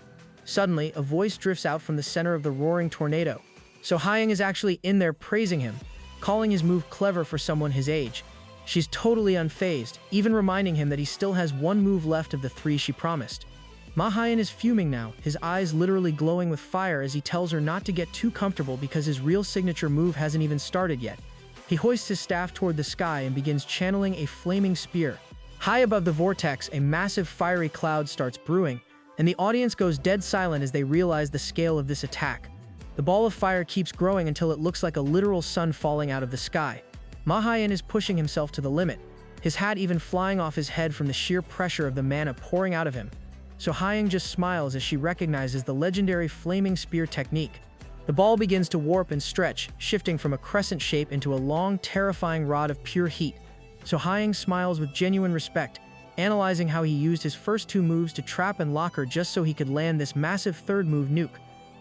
Suddenly, a voice drifts out from the center of the roaring tornado. So Haeon is actually in there praising him, calling his move clever for someone his age. She's totally unfazed, even reminding him that he still has 1 move left of the 3 she promised. Ma Haeon is fuming now, his eyes literally glowing with fire as he tells her not to get too comfortable because his real signature move hasn't even started yet. He hoists his staff toward the sky and begins channeling a flaming spear. High above the vortex, a massive fiery cloud starts brewing, and the audience goes dead silent as they realize the scale of this attack. The ball of fire keeps growing until it looks like a literal sun falling out of the sky. Ma Haeon is pushing himself to the limit, his hat even flying off his head from the sheer pressure of the mana pouring out of him. So Haeon just smiles as she recognizes the legendary flaming spear technique. The ball begins to warp and stretch, shifting from a crescent shape into a long, terrifying rod of pure heat. So Haeon smiles with genuine respect, analyzing how he used his first 2 moves to trap and lock her just so he could land this massive 3rd move nuke.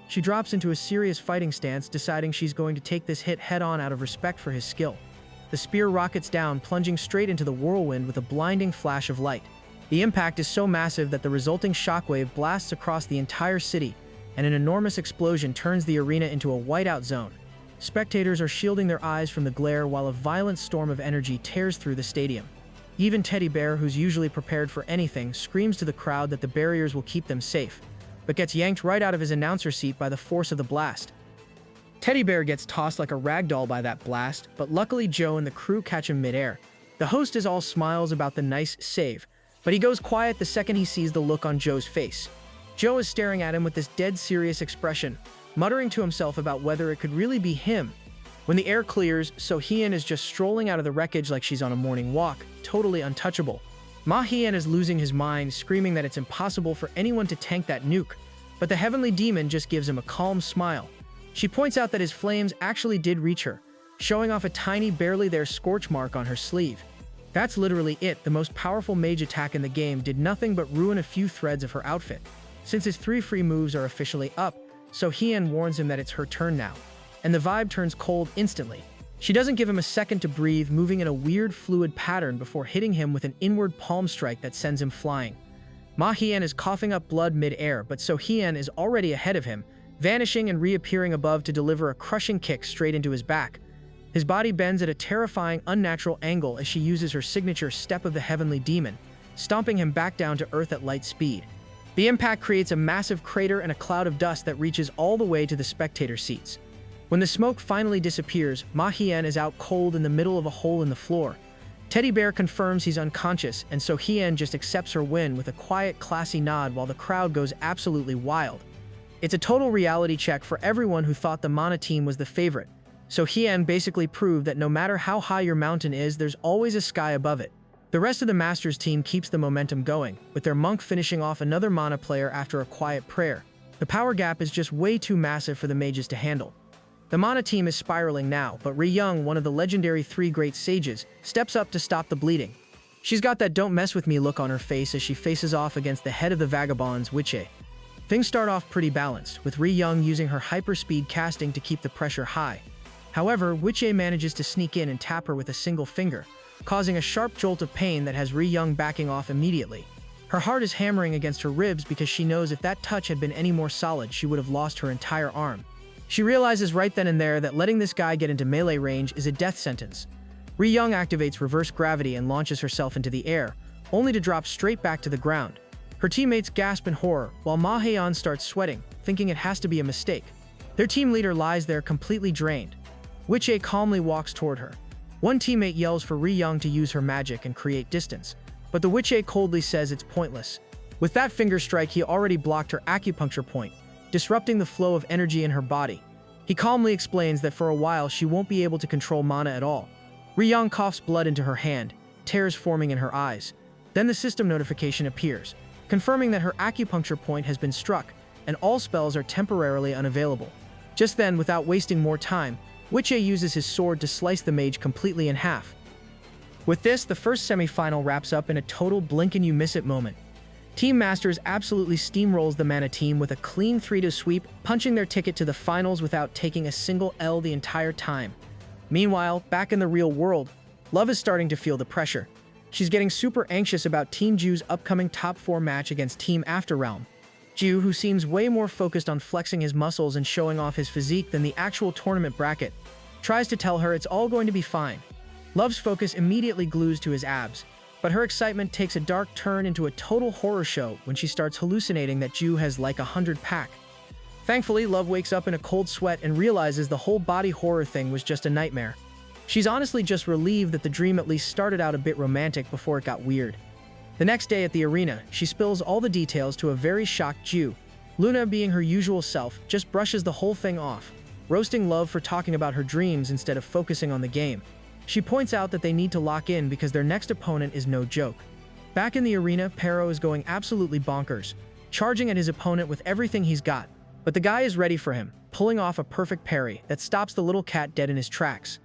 She drops into a serious fighting stance, deciding she's going to take this hit head-on out of respect for his skill. The spear rockets down, plunging straight into the whirlwind with a blinding flash of light. The impact is so massive that the resulting shockwave blasts across the entire city, and an enormous explosion turns the arena into a whiteout zone. Spectators are shielding their eyes from the glare while a violent storm of energy tears through the stadium. Even Teddy Bear, who's usually prepared for anything, screams to the crowd that the barriers will keep them safe, but gets yanked right out of his announcer seat by the force of the blast. Teddy Bear gets tossed like a ragdoll by that blast, but luckily Joe and the crew catch him midair. The host is all smiles about the nice save, but he goes quiet the second he sees the look on Joe's face. Joe is staring at him with this dead serious expression, muttering to himself about whether it could really be him. When the air clears, So Haeon is just strolling out of the wreckage like she's on a morning walk, totally untouchable. Ma Haeon is losing his mind, screaming that it's impossible for anyone to tank that nuke, but the heavenly demon just gives him a calm smile. She points out that his flames actually did reach her, showing off a tiny, barely there scorch mark on her sleeve. That's literally it. The most powerful mage attack in the game did nothing but ruin a few threads of her outfit. Since his 3 free moves are officially up, So Haeon warns him that it's her turn now, and the vibe turns cold instantly. She doesn't give him a second to breathe, moving in a weird fluid pattern before hitting him with an inward palm strike that sends him flying. Ma Haeon is coughing up blood mid-air, but So Haeon is already ahead of him, vanishing and reappearing above to deliver a crushing kick straight into his back. His body bends at a terrifying, unnatural angle as she uses her signature Step of the Heavenly Demon, stomping him back down to earth at light speed. The impact creates a massive crater and a cloud of dust that reaches all the way to the spectator seats. When the smoke finally disappears, Ma Haeon is out cold in the middle of a hole in the floor. Teddy Bear confirms he's unconscious, and So Haeon just accepts her win with a quiet, classy nod while the crowd goes absolutely wild. It's a total reality check for everyone who thought the Mana team was the favorite. So Haeon basically proved that no matter how high your mountain is, there's always a sky above it. The rest of the Masters team keeps the momentum going, with their monk finishing off another Mana player after a quiet prayer. The power gap is just way too massive for the mages to handle. The Mana team is spiraling now, but Ri Young, one of the legendary 3 great sages, steps up to stop the bleeding. She's got that don't mess with me look on her face as she faces off against the head of the vagabonds, Witche. Things start off pretty balanced, with Ri-young using her hyperspeed casting to keep the pressure high. However, Witche manages to sneak in and tap her with a single finger, causing a sharp jolt of pain that has Ri-young backing off immediately. Her heart is hammering against her ribs because she knows if that touch had been any more solid, she would have lost her entire arm. She realizes right then and there that letting this guy get into melee range is a death sentence. Ri-young activates reverse gravity and launches herself into the air, only to drop straight back to the ground. Her teammates gasp in horror, while Ma Haeyeon starts sweating, thinking it has to be a mistake. Their team leader lies there completely drained. Witche calmly walks toward her. One teammate yells for Ri-young to use her magic and create distance, but the Witche coldly says it's pointless. With that finger strike, he already blocked her acupuncture point, disrupting the flow of energy in her body. He calmly explains that for a while she won't be able to control mana at all. Ri-young coughs blood into her hand, tears forming in her eyes. Then the system notification appears, confirming that her acupuncture point has been struck and all spells are temporarily unavailable. Just then, without wasting more time, Witche uses his sword to slice the mage completely in half. With this, the first semi-final wraps up in a total blink-and-you-miss-it moment. Team Masters absolutely steamrolls the Mana team with a clean 3-2 sweep, punching their ticket to the finals without taking a single L the entire time. Meanwhile, back in the real world, Love is starting to feel the pressure. She's getting super anxious about Team Ju's upcoming top 4 match against Team Afterrealm. Ju, who seems way more focused on flexing his muscles and showing off his physique than the actual tournament bracket, tries to tell her it's all going to be fine. Love's focus immediately glues to his abs, but her excitement takes a dark turn into a total horror show when she starts hallucinating that Ju has like 100-pack. Thankfully, Love wakes up in a cold sweat and realizes the whole body horror thing was just a nightmare. She's honestly just relieved that the dream at least started out a bit romantic before it got weird. The next day at the arena, she spills all the details to a very shocked Ju. Luna, being her usual self, just brushes the whole thing off, roasting Love for talking about her dreams instead of focusing on the game. She points out that they need to lock in because their next opponent is no joke. Back in the arena, Pero is going absolutely bonkers, charging at his opponent with everything he's got. But the guy is ready for him, pulling off a perfect parry that stops the little cat dead in his tracks.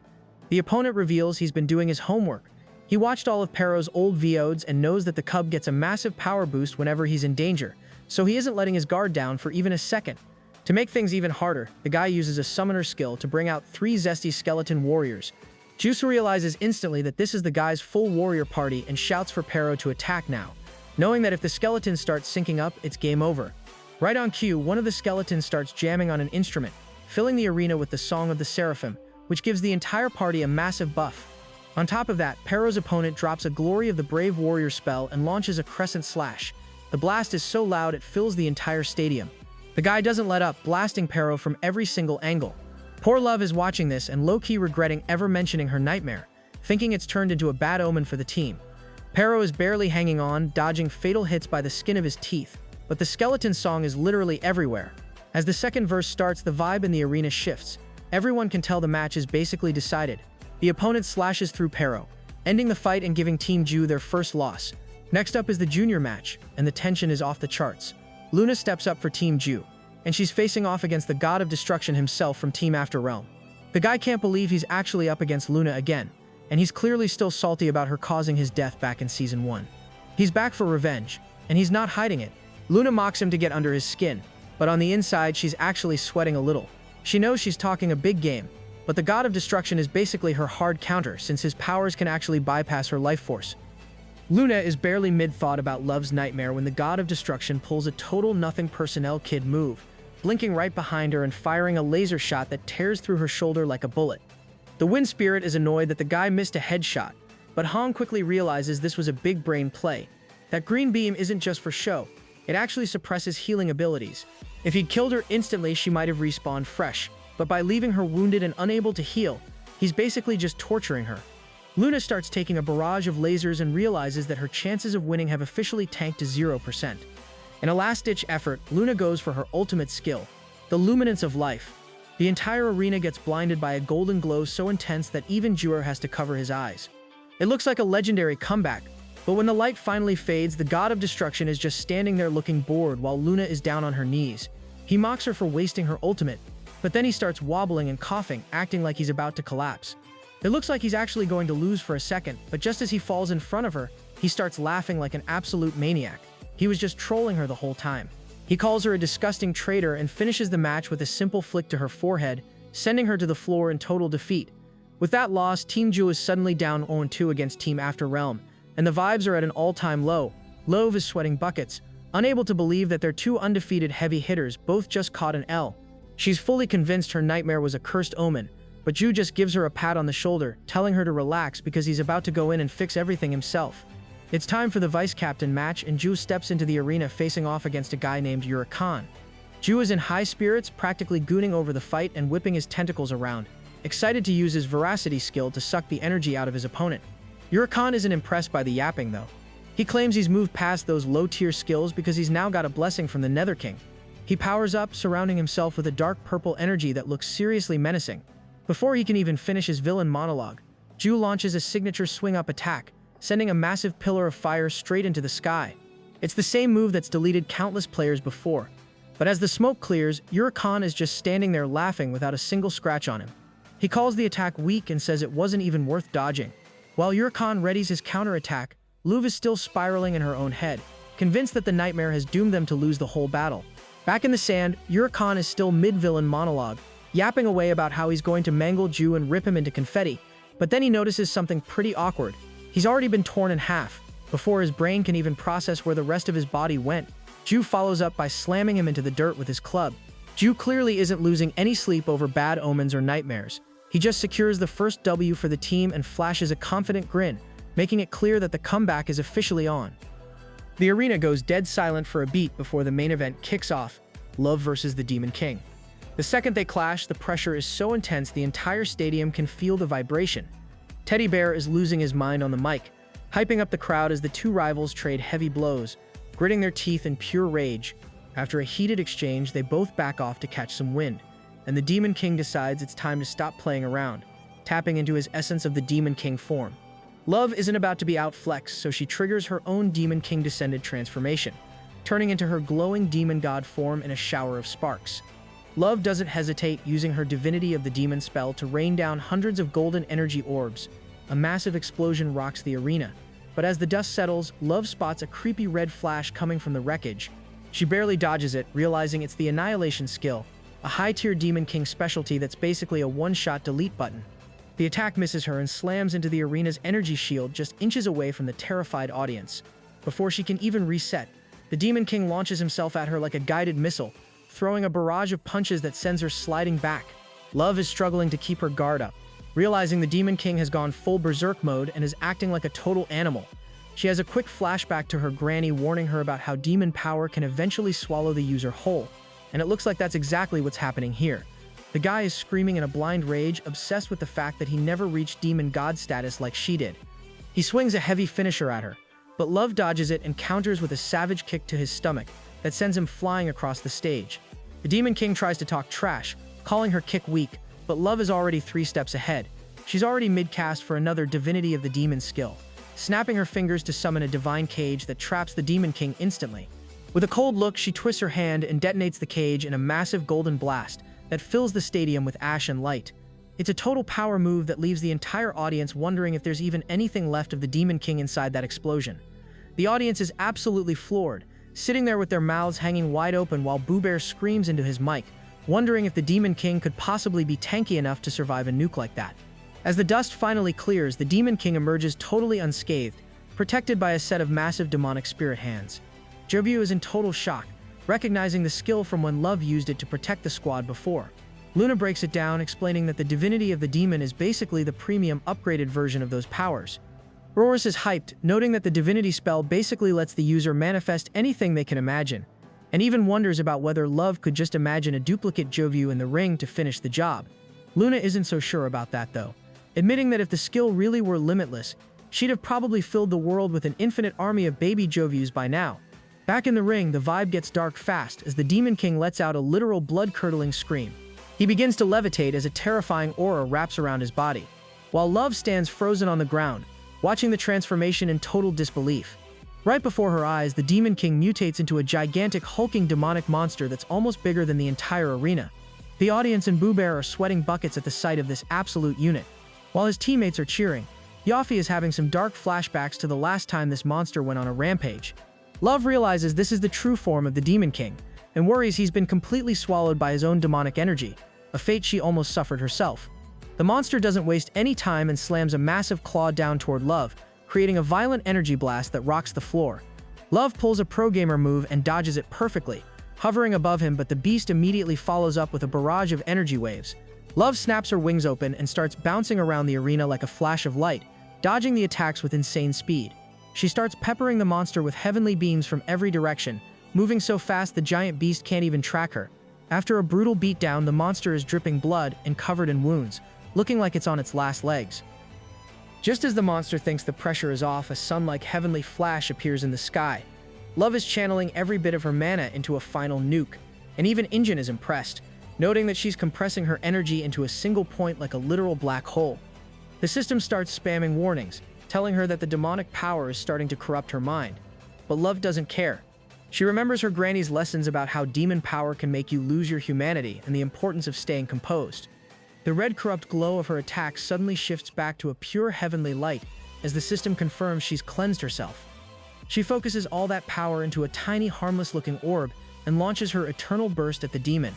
The opponent reveals he's been doing his homework. He watched all of Pero's old VODs and knows that the cub gets a massive power boost whenever he's in danger, so he isn't letting his guard down for even a second. To make things even harder, the guy uses a summoner skill to bring out 3 zesty skeleton warriors. Juice realizes instantly that this is the guy's full warrior party and shouts for Pero to attack now, knowing that if the skeletons start syncing up, it's game over. Right on cue, one of the skeletons starts jamming on an instrument, filling the arena with the Song of the Seraphim, which gives the entire party a massive buff. On top of that, Pero's opponent drops a Glory of the Brave Warrior spell and launches a Crescent Slash. The blast is so loud it fills the entire stadium. The guy doesn't let up, blasting Pero from every single angle. Poor Love is watching this and low-key regretting ever mentioning her nightmare, thinking it's turned into a bad omen for the team. Pero is barely hanging on, dodging fatal hits by the skin of his teeth, but the skeleton song is literally everywhere. As the second verse starts, the vibe in the arena shifts. Everyone can tell the match is basically decided. The opponent slashes through Pero, ending the fight and giving Team Ju their first loss. Next up is the junior match, and the tension is off the charts. Luna steps up for Team Ju, and she's facing off against the God of Destruction himself from Team Afterrealm. The guy can't believe he's actually up against Luna again, and he's clearly still salty about her causing his death back in Season 1. He's back for revenge, and he's not hiding it. Luna mocks him to get under his skin, but on the inside she's actually sweating a little. She knows she's talking a big game, but the God of Destruction is basically her hard counter since his powers can actually bypass her life force. Luna is barely mid-thought about Love's nightmare when the God of Destruction pulls a total nothing personnel kid move, blinking right behind her and firing a laser shot that tears through her shoulder like a bullet. The Wind Spirit is annoyed that the guy missed a headshot, but Han quickly realizes this was a big brain play. That green beam isn't just for show, it actually suppresses healing abilities. If he'd killed her instantly, she might have respawned fresh, but by leaving her wounded and unable to heal, he's basically just torturing her. Luna starts taking a barrage of lasers and realizes that her chances of winning have officially tanked to 0%. In a last-ditch effort, Luna goes for her ultimate skill, the Luminance of Life. The entire arena gets blinded by a golden glow so intense that even Jur has to cover his eyes. It looks like a legendary comeback, but when the light finally fades, the God of Destruction is just standing there looking bored while Luna is down on her knees. He mocks her for wasting her ultimate, but then he starts wobbling and coughing, acting like he's about to collapse. It looks like he's actually going to lose for a second, but just as he falls in front of her, he starts laughing like an absolute maniac. He was just trolling her the whole time. He calls her a disgusting traitor and finishes the match with a simple flick to her forehead, sending her to the floor in total defeat. With that loss, Team Ju is suddenly down 0-2 against Team After Realm, and the vibes are at an all-time low. Love is sweating buckets, unable to believe that their two undefeated heavy hitters both just caught an L. She's fully convinced her nightmare was a cursed omen, but Ju just gives her a pat on the shoulder, telling her to relax because he's about to go in and fix everything himself. It's time for the vice-captain match, and Ju steps into the arena facing off against a guy named Huracan. Ju is in high spirits, practically gooning over the fight and whipping his tentacles around, excited to use his veracity skill to suck the energy out of his opponent. Huracan isn't impressed by the yapping, though. He claims he's moved past those low-tier skills because he's now got a blessing from the Nether King. He powers up, surrounding himself with a dark purple energy that looks seriously menacing. Before he can even finish his villain monologue, Ju launches a signature swing-up attack, sending a massive pillar of fire straight into the sky. It's the same move that's deleted countless players before. But as the smoke clears, Huracan is just standing there laughing without a single scratch on him. He calls the attack weak and says it wasn't even worth dodging. While Huracan readies his counterattack, Luv is still spiraling in her own head, convinced that the nightmare has doomed them to lose the whole battle. Back in the sand, Huracan is still mid-villain monologue, yapping away about how he's going to mangle Ju and rip him into confetti, but then he notices something pretty awkward. He's already been torn in half. Before his brain can even process where the rest of his body went, Ju follows up by slamming him into the dirt with his club. Ju clearly isn't losing any sleep over bad omens or nightmares. He just secures the first W for the team and flashes a confident grin, making it clear that the comeback is officially on. The arena goes dead silent for a beat before the main event kicks off, Love versus the Demon King. The second they clash, the pressure is so intense the entire stadium can feel the vibration. Teddy Bear is losing his mind on the mic, hyping up the crowd as the two rivals trade heavy blows, gritting their teeth in pure rage. After a heated exchange, they both back off to catch some wind, and the Demon King decides it's time to stop playing around, tapping into his essence of the Demon King form. Love isn't about to be outflexed, so she triggers her own Demon King descended transformation, turning into her glowing demon god form in a shower of sparks. Love doesn't hesitate, using her Divinity of the Demon spell to rain down hundreds of golden energy orbs. A massive explosion rocks the arena, but as the dust settles, Love spots a creepy red flash coming from the wreckage. She barely dodges it, realizing it's the Annihilation skill, a high-tier Demon King specialty that's basically a one-shot delete button. The attack misses her and slams into the arena's energy shield just inches away from the terrified audience. Before she can even reset, the Demon King launches himself at her like a guided missile, throwing a barrage of punches that sends her sliding back. Love is struggling to keep her guard up, realizing the Demon King has gone full berserk mode and is acting like a total animal. She has a quick flashback to her granny warning her about how demon power can eventually swallow the user whole, and it looks like that's exactly what's happening here. The guy is screaming in a blind rage, obsessed with the fact that he never reached demon god status like she did. He swings a heavy finisher at her, but Love dodges it and counters with a savage kick to his stomach that sends him flying across the stage. The Demon King tries to talk trash, calling her kick weak, but Love is already 3 steps ahead. She's already mid-cast for another Divinity of the Demon skill, snapping her fingers to summon a divine cage that traps the Demon King instantly. With a cold look, she twists her hand and detonates the cage in a massive golden blast that fills the stadium with ash and light. It's a total power move that leaves the entire audience wondering if there's even anything left of the Demon King inside that explosion. The audience is absolutely floored, sitting there with their mouths hanging wide open while Boo Bear screams into his mic, wondering if the Demon King could possibly be tanky enough to survive a nuke like that. As the dust finally clears, the Demon King emerges totally unscathed, protected by a set of massive demonic spirit hands. Joview is in total shock, recognizing the skill from when Love used it to protect the squad before. Luna breaks it down, explaining that the Divinity of the Demon is basically the premium upgraded version of those powers. Rorus is hyped, noting that the Divinity spell basically lets the user manifest anything they can imagine, and even wonders about whether Love could just imagine a duplicate Joview in the ring to finish the job. Luna isn't so sure about that though, admitting that if the skill really were limitless, she'd have probably filled the world with an infinite army of baby Joviews by now. Back in the ring, the vibe gets dark fast as the Demon King lets out a literal blood-curdling scream. He begins to levitate as a terrifying aura wraps around his body, while Love stands frozen on the ground, watching the transformation in total disbelief. Right before her eyes, the Demon King mutates into a gigantic hulking demonic monster that's almost bigger than the entire arena. The audience and Boo Bear are sweating buckets at the sight of this absolute unit. While his teammates are cheering, Yaffy is having some dark flashbacks to the last time this monster went on a rampage. Love realizes this is the true form of the Demon King, and worries he's been completely swallowed by his own demonic energy, a fate she almost suffered herself. The monster doesn't waste any time and slams a massive claw down toward Love, creating a violent energy blast that rocks the floor. Love pulls a pro gamer move and dodges it perfectly, hovering above him, but the beast immediately follows up with a barrage of energy waves. Love snaps her wings open and starts bouncing around the arena like a flash of light, dodging the attacks with insane speed. She starts peppering the monster with heavenly beams from every direction, moving so fast the giant beast can't even track her. After a brutal beatdown, the monster is dripping blood and covered in wounds, looking like it's on its last legs. Just as the monster thinks the pressure is off, a sun-like heavenly flash appears in the sky. Love is channeling every bit of her mana into a final nuke, and even Injin is impressed, noting that she's compressing her energy into a single point like a literal black hole. The system starts spamming warnings, telling her that the demonic power is starting to corrupt her mind. But Love doesn't care. She remembers her granny's lessons about how demon power can make you lose your humanity and the importance of staying composed. The red corrupt glow of her attack suddenly shifts back to a pure heavenly light as the system confirms she's cleansed herself. She focuses all that power into a tiny harmless-looking orb and launches her eternal burst at the demon.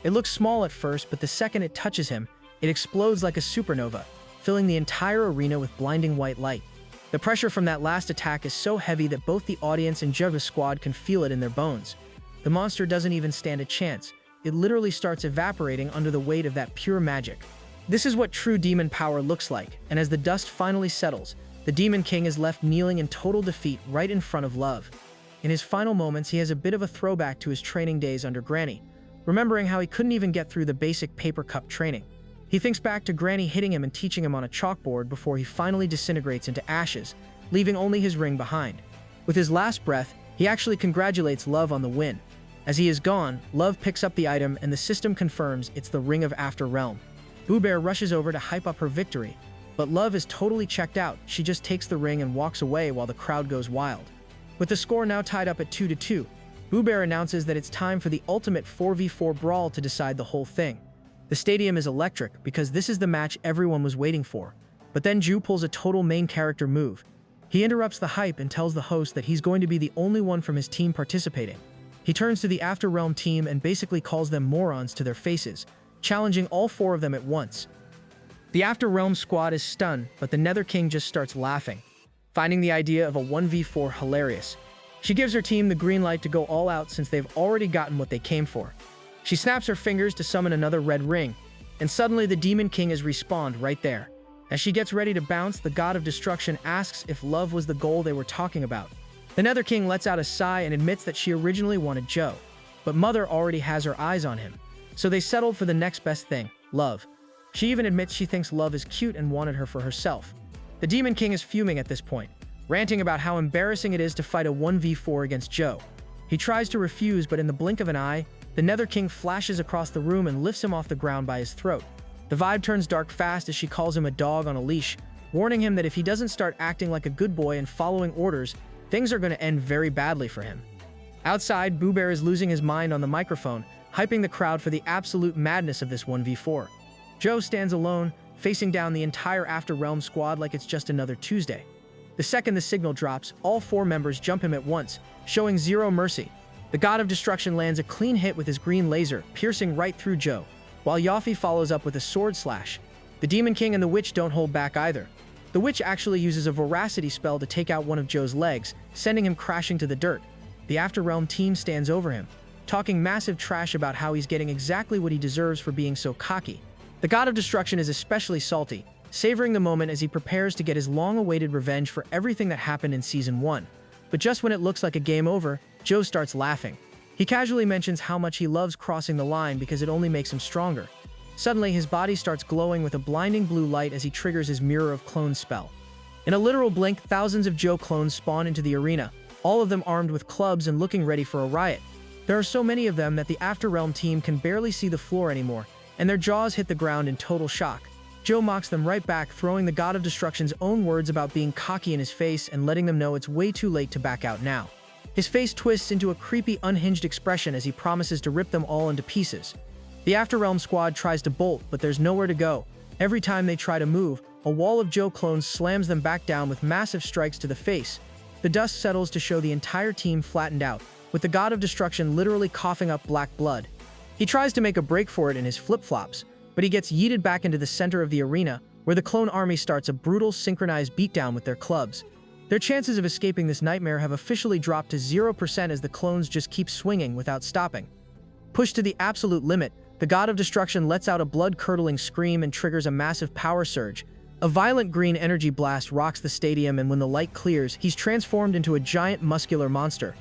It looks small at first, but the second it touches him, it explodes like a supernova, filling the entire arena with blinding white light. The pressure from that last attack is so heavy that both the audience and Jugga's squad can feel it in their bones. The monster doesn't even stand a chance. It literally starts evaporating under the weight of that pure magic. This is what true demon power looks like, and as the dust finally settles, the Demon King is left kneeling in total defeat right in front of Love. In his final moments, he has a bit of a throwback to his training days under Granny, remembering how he couldn't even get through the basic paper cup training. He thinks back to Granny hitting him and teaching him on a chalkboard before he finally disintegrates into ashes, leaving only his ring behind. With his last breath, he actually congratulates Love on the win. As he is gone, Love picks up the item and the system confirms it's the Ring of After Realm. Boo Bear rushes over to hype up her victory, but Love is totally checked out. She just takes the ring and walks away while the crowd goes wild. With the score now tied up at 2-2, Boo Bear announces that it's time for the ultimate 4v4 brawl to decide the whole thing. The stadium is electric because this is the match everyone was waiting for. But then Ju pulls a total main character move. He interrupts the hype and tells the host that he's going to be the only one from his team participating. He turns to the After Realm team and basically calls them morons to their faces, challenging all four of them at once. The After Realm squad is stunned, but the Nether King just starts laughing, finding the idea of a 1v4 hilarious. She gives her team the green light to go all out since they've already gotten what they came for. She snaps her fingers to summon another red ring, and suddenly the Demon King is respawned right there. As she gets ready to bounce, the God of Destruction asks if Love was the goal they were talking about. The Nether King lets out a sigh and admits that she originally wanted Joe, but Mother already has her eyes on him, so they settled for the next best thing, Love. She even admits she thinks Love is cute and wanted her for herself. The Demon King is fuming at this point, ranting about how embarrassing it is to fight a 1v4 against Joe. He tries to refuse, but in the blink of an eye, the Nether King flashes across the room and lifts him off the ground by his throat. The vibe turns dark fast as she calls him a dog on a leash, warning him that if he doesn't start acting like a good boy and following orders, things are going to end very badly for him. Outside, Boo Bear is losing his mind on the microphone, hyping the crowd for the absolute madness of this 1v4. Joe stands alone, facing down the entire After Realm squad like it's just another Tuesday. The second the signal drops, all four members jump him at once, showing zero mercy. The God of Destruction lands a clean hit with his green laser, piercing right through Joe, while Yaffy follows up with a sword slash. The Demon King and the Witch don't hold back either. The Witch actually uses a Voracity spell to take out one of Joe's legs, sending him crashing to the dirt. The After Realm team stands over him, talking massive trash about how he's getting exactly what he deserves for being so cocky. The God of Destruction is especially salty, savoring the moment as he prepares to get his long-awaited revenge for everything that happened in Season 1. But just when it looks like a game over, Joe starts laughing. He casually mentions how much he loves crossing the line because it only makes him stronger. Suddenly, his body starts glowing with a blinding blue light as he triggers his Mirror of Clones spell. In a literal blink, thousands of Joe clones spawn into the arena, all of them armed with clubs and looking ready for a riot. There are so many of them that the After Realm team can barely see the floor anymore, and their jaws hit the ground in total shock. Joe mocks them right back, throwing the God of Destruction's own words about being cocky in his face and letting them know it's way too late to back out now. His face twists into a creepy, unhinged expression as he promises to rip them all into pieces. The After Realm squad tries to bolt, but there's nowhere to go. Every time they try to move, a wall of Joe clones slams them back down with massive strikes to the face. The dust settles to show the entire team flattened out, with the god of destruction literally coughing up black blood. He tries to make a break for it in his flip-flops, but he gets yeeted back into the center of the arena, where the clone army starts a brutal, synchronized beatdown with their clubs. Their chances of escaping this nightmare have officially dropped to 0% as the clones just keep swinging without stopping. Pushed to the absolute limit, the god of destruction lets out a blood-curdling scream and triggers a massive power surge. A violent green energy blast rocks the stadium, and when the light clears, he's transformed into a giant muscular monster.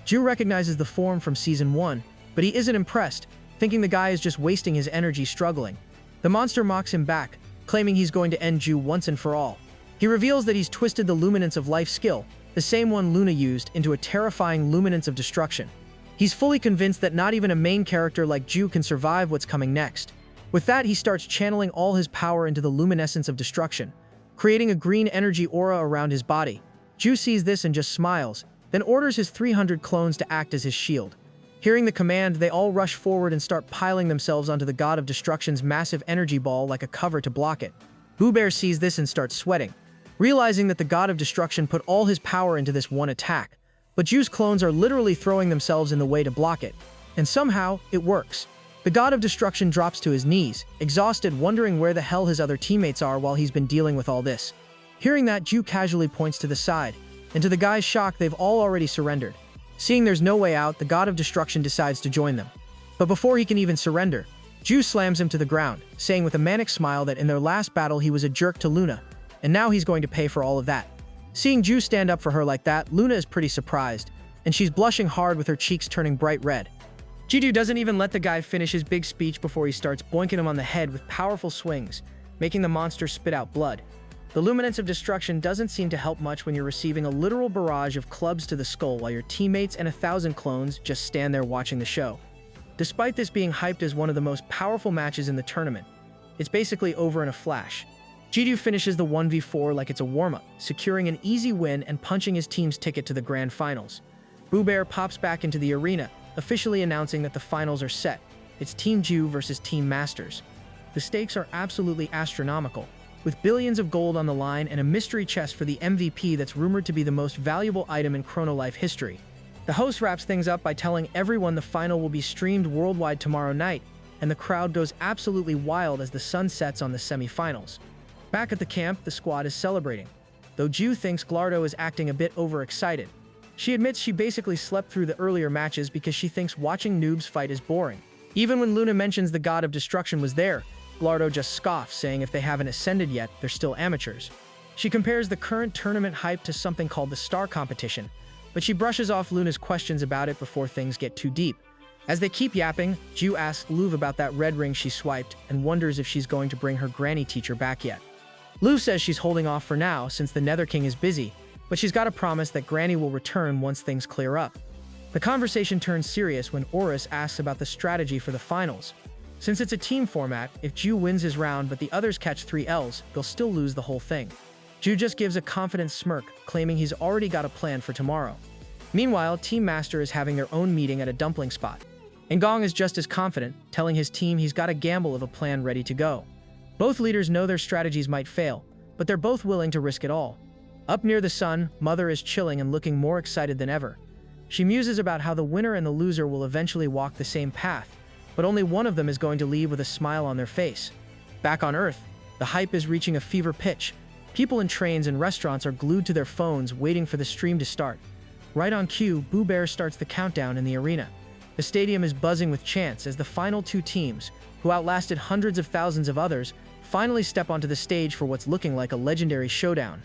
Ju recognizes the form from Season 1, but he isn't impressed, thinking the guy is just wasting his energy struggling. The monster mocks him back, claiming he's going to end Ju once and for all. He reveals that he's twisted the Luminance of Life skill, the same one Luna used, into a terrifying Luminance of Destruction. He's fully convinced that not even a main character like Ju can survive what's coming next. With that, he starts channeling all his power into the luminescence of destruction, creating a green energy aura around his body. Ju sees this and just smiles, then orders his 300 clones to act as his shield. Hearing the command, they all rush forward and start piling themselves onto the god of destruction's massive energy ball like a cover to block it. Boo Bear sees this and starts sweating, realizing that the god of destruction put all his power into this one attack. But Ju's clones are literally throwing themselves in the way to block it, and somehow, it works. The god of destruction drops to his knees, exhausted, wondering where the hell his other teammates are while he's been dealing with all this. Hearing that, Ju casually points to the side, and to the guy's shock, they've all already surrendered. Seeing there's no way out, the god of destruction decides to join them. But before he can even surrender, Ju slams him to the ground, saying with a manic smile that in their last battle he was a jerk to Luna, and now he's going to pay for all of that. Seeing Ju stand up for her like that, Luna is pretty surprised, and she's blushing hard with her cheeks turning bright red. Ju doesn't even let the guy finish his big speech before he starts boinking him on the head with powerful swings, making the monster spit out blood. The luminance of destruction doesn't seem to help much when you're receiving a literal barrage of clubs to the skull while your teammates and 1,000 clones just stand there watching the show. Despite this being hyped as one of the most powerful matches in the tournament, it's basically over in a flash. Ju finishes the 1v4 like it's a warm-up, securing an easy win and punching his team's ticket to the grand finals. Boo Bear pops back into the arena, officially announcing that the finals are set. It's Team Ju versus Team Masters. The stakes are absolutely astronomical, with billions of gold on the line and a mystery chest for the MVP that's rumored to be the most valuable item in Chrono Life history. The host wraps things up by telling everyone the final will be streamed worldwide tomorrow night, and the crowd goes absolutely wild as the sun sets on the semi-finals. Back at the camp, the squad is celebrating, though Ju thinks Glardo is acting a bit overexcited. She admits she basically slept through the earlier matches because she thinks watching noobs fight is boring. Even when Luna mentions the god of destruction was there, Glardo just scoffs, saying if they haven't ascended yet, they're still amateurs. She compares the current tournament hype to something called the Star Competition, but she brushes off Luna's questions about it before things get too deep. As they keep yapping, Ju asks Luv about that red ring she swiped and wonders if she's going to bring her granny teacher back yet. Luv says she's holding off for now since the Nether King is busy, but she's got a promise that Granny will return once things clear up. The conversation turns serious when Oris asks about the strategy for the finals. Since it's a team format, if Ju wins his round but the others catch 3 Ls, they'll still lose the whole thing. Ju just gives a confident smirk, claiming he's already got a plan for tomorrow. Meanwhile, Team Master is having their own meeting at a dumpling spot. Ngong is just as confident, telling his team he's got a gamble of a plan ready to go. Both leaders know their strategies might fail, but they're both willing to risk it all. Up near the sun, Mother is chilling and looking more excited than ever. She muses about how the winner and the loser will eventually walk the same path, but only one of them is going to leave with a smile on their face. Back on Earth, the hype is reaching a fever pitch. People in trains and restaurants are glued to their phones waiting for the stream to start. Right on cue, Boo Bear starts the countdown in the arena. The stadium is buzzing with chants as the final 2 teams, who outlasted hundreds of thousands of others, finally step onto the stage for what's looking like a legendary showdown.